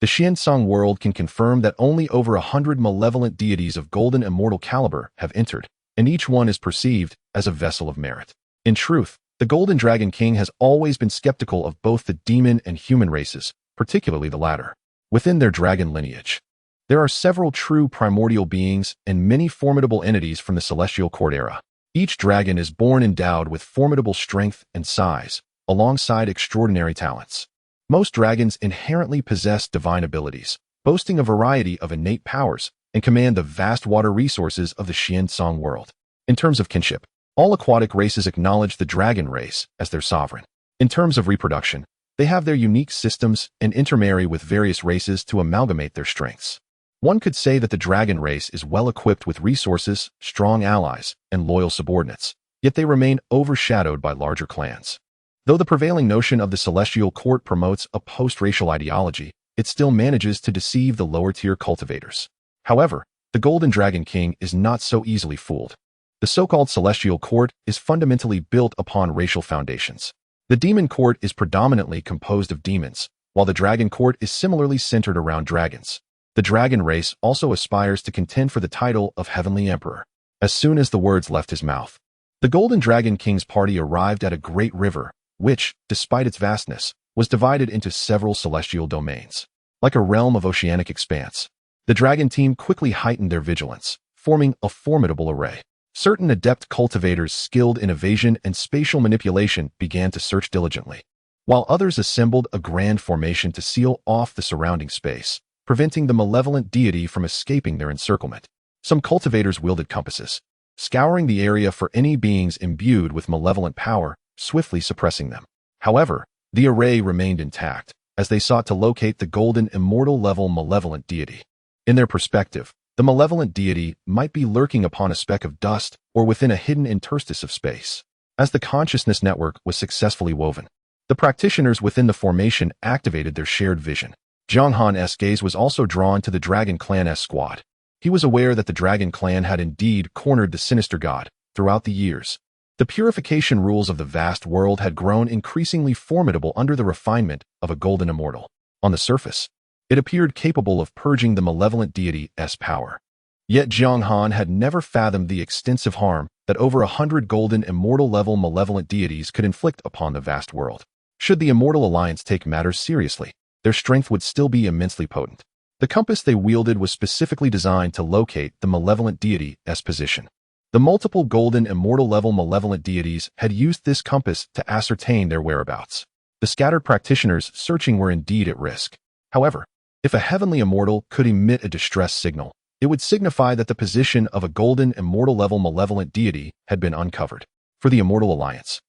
The Xiansong world can confirm that only over 100 malevolent deities of golden immortal caliber have entered, and each one is perceived as a vessel of merit. In truth, the Golden Dragon King has always been skeptical of both the demon and human races, particularly the latter. Within their dragon lineage, there are several true primordial beings and many formidable entities from the Celestial Court era. Each dragon is born endowed with formidable strength and size, alongside extraordinary talents. Most dragons inherently possess divine abilities, boasting a variety of innate powers, and command the vast water resources of the Xiansong world. In terms of kinship, all aquatic races acknowledge the dragon race as their sovereign. In terms of reproduction, they have their unique systems and intermarry with various races to amalgamate their strengths. One could say that the dragon race is well equipped with resources, strong allies, and loyal subordinates, yet they remain overshadowed by larger clans. Though the prevailing notion of the Celestial Court promotes a post-racial ideology, it still manages to deceive the lower-tier cultivators. However, the Golden Dragon King is not so easily fooled. The so-called Celestial Court is fundamentally built upon racial foundations. The Demon Court is predominantly composed of demons, while the Dragon Court is similarly centered around dragons. The dragon race also aspires to contend for the title of Heavenly Emperor. As soon as the words left his mouth, the Golden Dragon King's party arrived at a great river, which, despite its vastness, was divided into several celestial domains. Like a realm of oceanic expanse, the dragon team quickly heightened their vigilance, forming a formidable array. Certain adept cultivators skilled in evasion and spatial manipulation began to search diligently, while others assembled a grand formation to seal off the surrounding space, preventing the malevolent deity from escaping their encirclement. Some cultivators wielded compasses, scouring the area for any beings imbued with malevolent power, swiftly suppressing them. However, the array remained intact, as they sought to locate the golden immortal level malevolent deity. In their perspective, the malevolent deity might be lurking upon a speck of dust or within a hidden interstice of space. As the consciousness network was successfully woven, the practitioners within the formation activated their shared vision. Jiang Han's gaze was also drawn to the Dragon Clan's squad. He was aware that the Dragon Clan had indeed cornered the sinister god throughout the years. The purification rules of the vast world had grown increasingly formidable under the refinement of a golden immortal. On the surface, it appeared capable of purging the malevolent deity's power. Yet Jiang Han had never fathomed the extensive harm that over 100 golden immortal-level malevolent deities could inflict upon the vast world. Should the Immortal Alliance take matters seriously, their strength would still be immensely potent. The compass they wielded was specifically designed to locate the malevolent deity's position. The multiple golden immortal-level malevolent deities had used this compass to ascertain their whereabouts. The scattered practitioners searching were indeed at risk. However, if a heavenly immortal could emit a distress signal, it would signify that the position of a golden immortal-level malevolent deity had been uncovered. For the Immortal Alliance,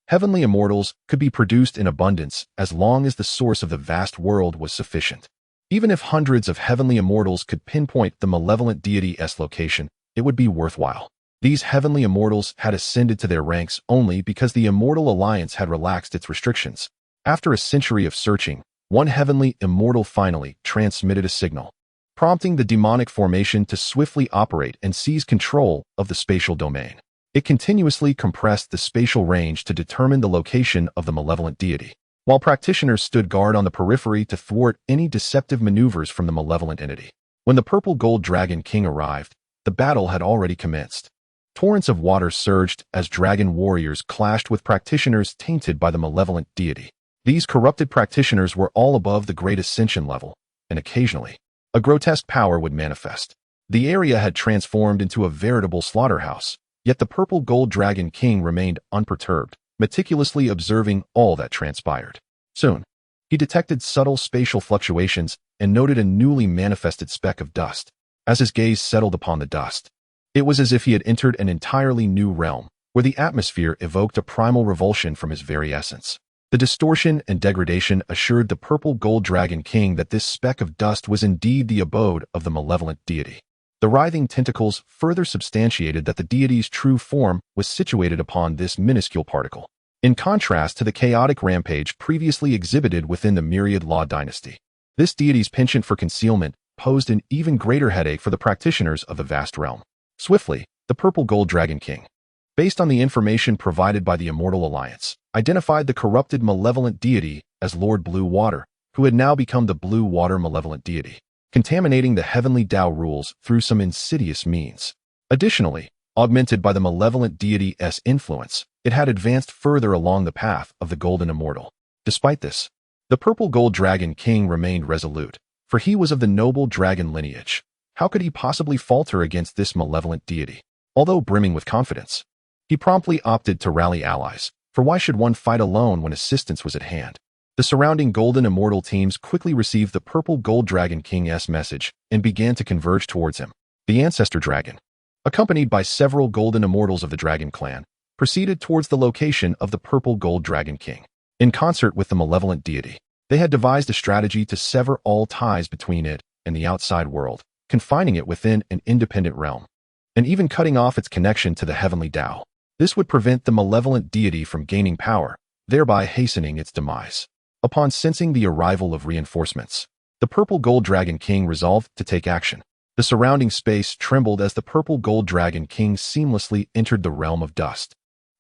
heavenly immortals could be produced in abundance as long as the source of the vast world was sufficient. Even if hundreds of heavenly immortals could pinpoint the malevolent deity's location, it would be worthwhile. These heavenly immortals had ascended to their ranks only because the Immortal Alliance had relaxed its restrictions. After a century of searching, one heavenly immortal finally transmitted a signal, prompting the demonic formation to swiftly operate and seize control of the spatial domain. It continuously compressed the spatial range to determine the location of the malevolent deity, while practitioners stood guard on the periphery to thwart any deceptive maneuvers from the malevolent entity. When the purple gold dragon king arrived, the battle had already commenced. Torrents of water surged as dragon warriors clashed with practitioners tainted by the malevolent deity. These corrupted practitioners were all above the great ascension level, and occasionally, a grotesque power would manifest. The area had transformed into a veritable slaughterhouse, yet the purple gold dragon king remained unperturbed, meticulously observing all that transpired. Soon, he detected subtle spatial fluctuations and noted a newly manifested speck of dust. As his gaze settled upon the dust, it was as if he had entered an entirely new realm, where the atmosphere evoked a primal revulsion from his very essence. The distortion and degradation assured the purple gold dragon king that this speck of dust was indeed the abode of the malevolent deity. The writhing tentacles further substantiated that the deity's true form was situated upon this minuscule particle, in contrast to the chaotic rampage previously exhibited within the Myriad Law dynasty. This deity's penchant for concealment posed an even greater headache for the practitioners of the vast realm. Swiftly, the purple gold dragon king, based on the information provided by the Immortal Alliance, identified the corrupted malevolent deity as Lord Blue Water, who had now become the Blue Water malevolent deity, contaminating the heavenly Tao rules through some insidious means. Additionally, augmented by the malevolent deity's influence, it had advanced further along the path of the Golden Immortal. Despite this, the purple gold dragon king remained resolute, for he was of the noble dragon lineage. How could he possibly falter against this malevolent deity? Although brimming with confidence, he promptly opted to rally allies, for why should one fight alone when assistance was at hand? The surrounding Golden Immortal teams quickly received the purple gold dragon king's message and began to converge towards him. The ancestor dragon, accompanied by several Golden Immortals of the Dragon Clan, proceeded towards the location of the purple gold dragon king. In concert with the malevolent deity, they had devised a strategy to sever all ties between it and the outside world, confining it within an independent realm, and even cutting off its connection to the heavenly Tao. This would prevent the malevolent deity from gaining power, thereby hastening its demise. Upon sensing the arrival of reinforcements, the purple gold dragon king resolved to take action. The surrounding space trembled as the purple gold dragon king seamlessly entered the realm of dust.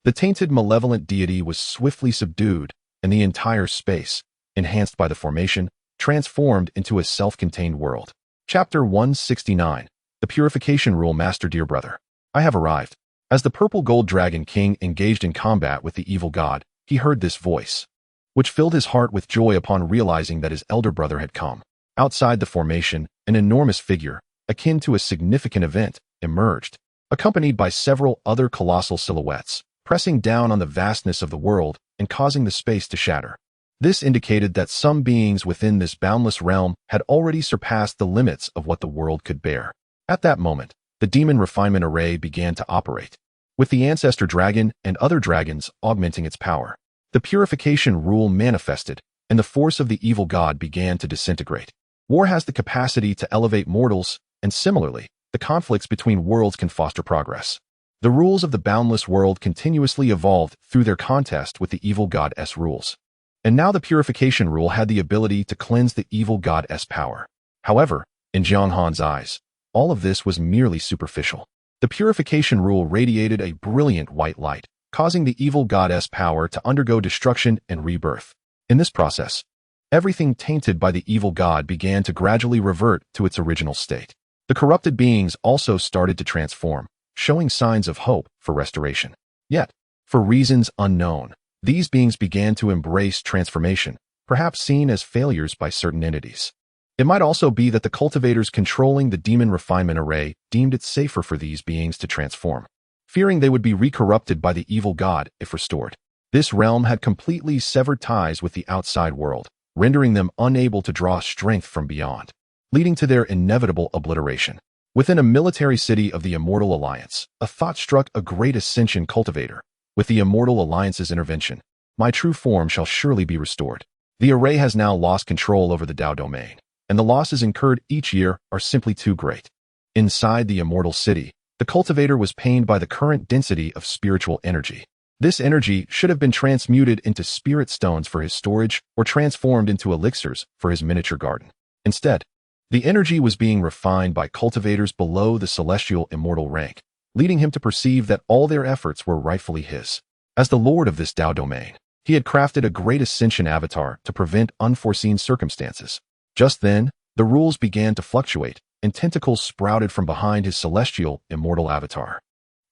The tainted malevolent deity was swiftly subdued, and the entire space, enhanced by the formation, transformed into a self-contained world. Chapter 169. The Purification Rule. Master, dear brother, I have arrived. As the purple gold dragon king engaged in combat with the evil god, he heard this voice, which filled his heart with joy upon realizing that his elder brother had come. Outside the formation, an enormous figure, akin to a significant event, emerged, accompanied by several other colossal silhouettes, pressing down on the vastness of the world and causing the space to shatter. This indicated that some beings within this boundless realm had already surpassed the limits of what the world could bear. At that moment, the demon refinement array began to operate, with the ancestor dragon and other dragons augmenting its power. The purification rule manifested, and the force of the evil god began to disintegrate. War has the capacity to elevate mortals, and similarly, the conflicts between worlds can foster progress. The rules of the boundless world continuously evolved through their contest with the evil god's rules. And now the purification rule had the ability to cleanse the evil god's power. However, in Jiang Han's eyes, all of this was merely superficial. The purification rule radiated a brilliant white light, causing the evil god's power to undergo destruction and rebirth. In this process, everything tainted by the evil god began to gradually revert to its original state. The corrupted beings also started to transform, showing signs of hope for restoration. Yet, for reasons unknown, these beings began to embrace transformation, perhaps seen as failures by certain entities. It might also be that the cultivators controlling the demon refinement array deemed it safer for these beings to transform, fearing they would be recorrupted by the evil god if restored. This realm had completely severed ties with the outside world, rendering them unable to draw strength from beyond, leading to their inevitable obliteration. Within a military city of the Immortal Alliance, a thought struck a great ascension cultivator. With the Immortal Alliance's intervention, my true form shall surely be restored. The array has now lost control over the Tao domain, and the losses incurred each year are simply too great. Inside the Immortal City, the cultivator was pained by the current density of spiritual energy. This energy should have been transmuted into spirit stones for his storage or transformed into elixirs for his miniature garden. Instead, the energy was being refined by cultivators below the celestial immortal rank, leading him to perceive that all their efforts were rightfully his. As the lord of this Tao domain, he had crafted a great ascension avatar to prevent unforeseen circumstances. Just then, the rules began to fluctuate, and tentacles sprouted from behind his celestial immortal avatar.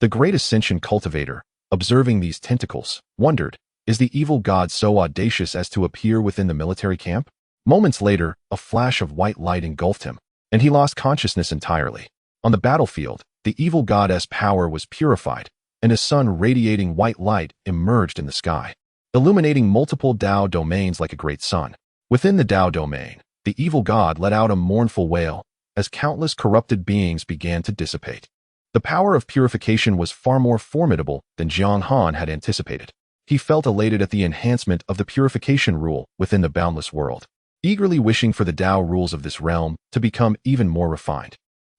The great ascension cultivator, observing these tentacles, wondered, is the evil god so audacious as to appear within the military camp? Moments later, a flash of white light engulfed him, and he lost consciousness entirely. On the battlefield, the evil god's power was purified, and a sun radiating white light emerged in the sky, illuminating multiple Tao domains like a great sun. Within the Tao domain, the evil god let out a mournful wail as countless corrupted beings began to dissipate. The power of purification was far more formidable than Jiang Han had anticipated. He felt elated at the enhancement of the purification rule within the boundless world, eagerly wishing for the Tao rules of this realm to become even more refined.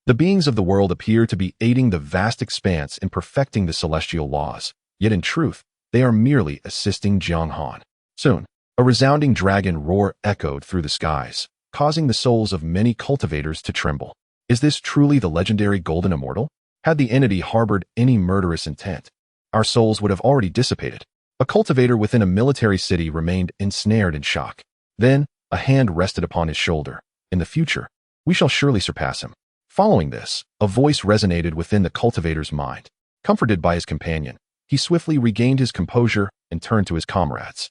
The beings of the world appear to be aiding the vast expanse in perfecting the celestial laws, yet in truth, they are merely assisting Jiang Han. Soon, a resounding dragon roar echoed through the skies, causing the souls of many cultivators to tremble. Is this truly the legendary Golden Immortal? Had the entity harbored any murderous intent, our souls would have already dissipated. A cultivator within a military city remained ensnared in shock. Then, a hand rested upon his shoulder. In the future, we shall surely surpass him. Following this, a voice resonated within the cultivator's mind. Comforted by his companion, he swiftly regained his composure and turned to his comrades.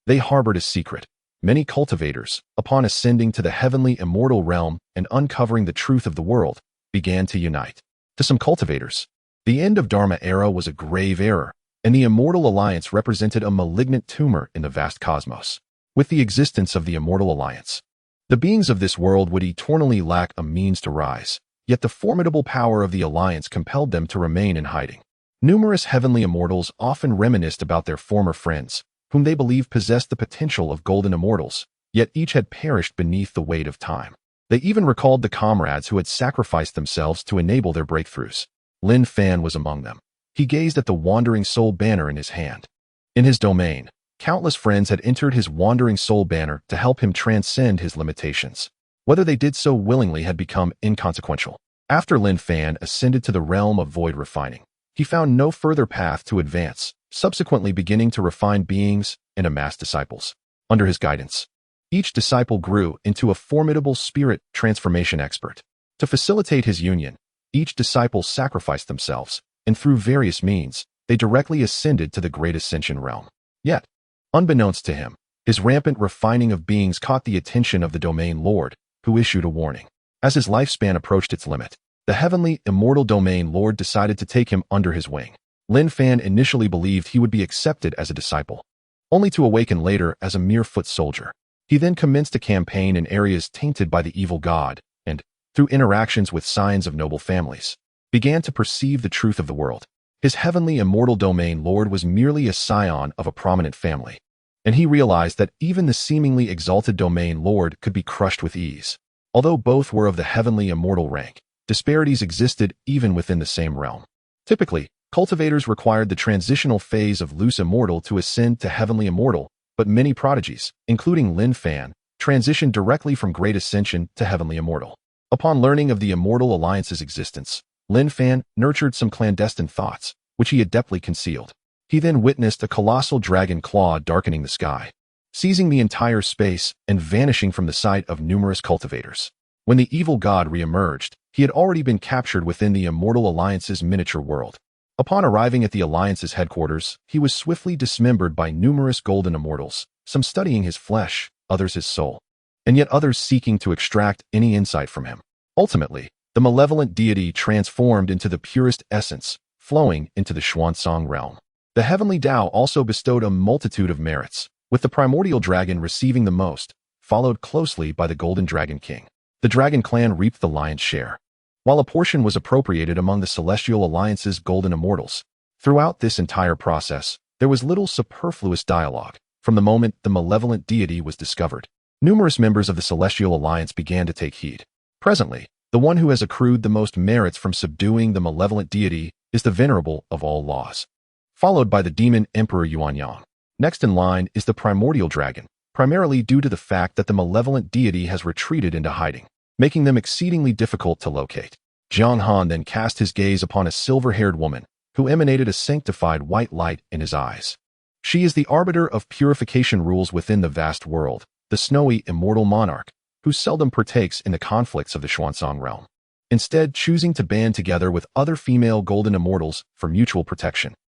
They harbored a secret. Many cultivators, upon ascending to the heavenly immortal realm and uncovering the truth of the world, began to unite. To some cultivators, the end of Dharma era was a grave error, and the Immortal Alliance represented a malignant tumor in the vast cosmos. With the existence of the Immortal Alliance, the beings of this world would eternally lack a means to rise, yet the formidable power of the Alliance compelled them to remain in hiding. Numerous heavenly immortals often reminisced about their former friends, whom they believed possessed the potential of golden immortals, yet each had perished beneath the weight of time. They even recalled the comrades who had sacrificed themselves to enable their breakthroughs. Lin Fan was among them. He gazed at the wandering soul banner in his hand. In his domain, countless friends had entered his wandering soul banner to help him transcend his limitations. Whether they did so willingly had become inconsequential. After Lin Fan ascended to the realm of void refining, he found no further path to advance, subsequently beginning to refine beings and amass disciples. Under his guidance, each disciple grew into a formidable spirit transformation expert. To facilitate his union, each disciple sacrificed themselves, and through various means, they directly ascended to the great ascension realm. Yet, unbeknownst to him, his rampant refining of beings caught the attention of the domain lord, who issued a warning. As his lifespan approached its limit, the heavenly immortal domain lord decided to take him under his wing. Lin Fan initially believed he would be accepted as a disciple, only to awaken later as a mere foot soldier. He then commenced a campaign in areas tainted by the evil god, and, through interactions with signs of noble families, began to perceive the truth of the world. His heavenly immortal domain lord was merely a scion of a prominent family, and he realized that even the seemingly exalted domain lord could be crushed with ease. Although both were of the heavenly immortal rank, disparities existed even within the same realm. Typically, cultivators required the transitional phase of loose immortal to ascend to heavenly immortal, but many prodigies, including Lin Fan, transitioned directly from great ascension to heavenly immortal. Upon learning of the Immortal Alliance's existence, Lin Fan nurtured some clandestine thoughts, which he adeptly concealed. He then witnessed a colossal dragon claw darkening the sky, seizing the entire space and vanishing from the sight of numerous cultivators. When the evil god re-emerged, he had already been captured within the Immortal Alliance's miniature world. Upon arriving at the Alliance's headquarters, he was swiftly dismembered by numerous golden immortals, some studying his flesh, others his soul, and yet others seeking to extract any insight from him. Ultimately, the malevolent deity transformed into the purest essence, flowing into the Xuansong realm. The heavenly Tao also bestowed a multitude of merits, with the primordial dragon receiving the most, followed closely by the golden dragon king. The dragon clan reaped the lion's share, while a portion was appropriated among the Celestial Alliance's golden immortals. Throughout this entire process, there was little superfluous dialogue. From the moment the malevolent deity was discovered, numerous members of the Celestial Alliance began to take heed. Presently, the one who has accrued the most merits from subduing the malevolent deity is the venerable of all laws, followed by the demon Emperor Yuanyang. Next in line is the primordial dragon, primarily due to the fact that the malevolent deity has retreated into hiding, making them exceedingly difficult to locate. Jiang Han then cast his gaze upon a silver-haired woman, who emanated a sanctified white light in his eyes. She is the arbiter of purification rules within the vast world, the snowy immortal monarch, who seldom partakes in the conflicts of the Xuansong realm. instead choosing to band together with other female golden immortals for mutual protection.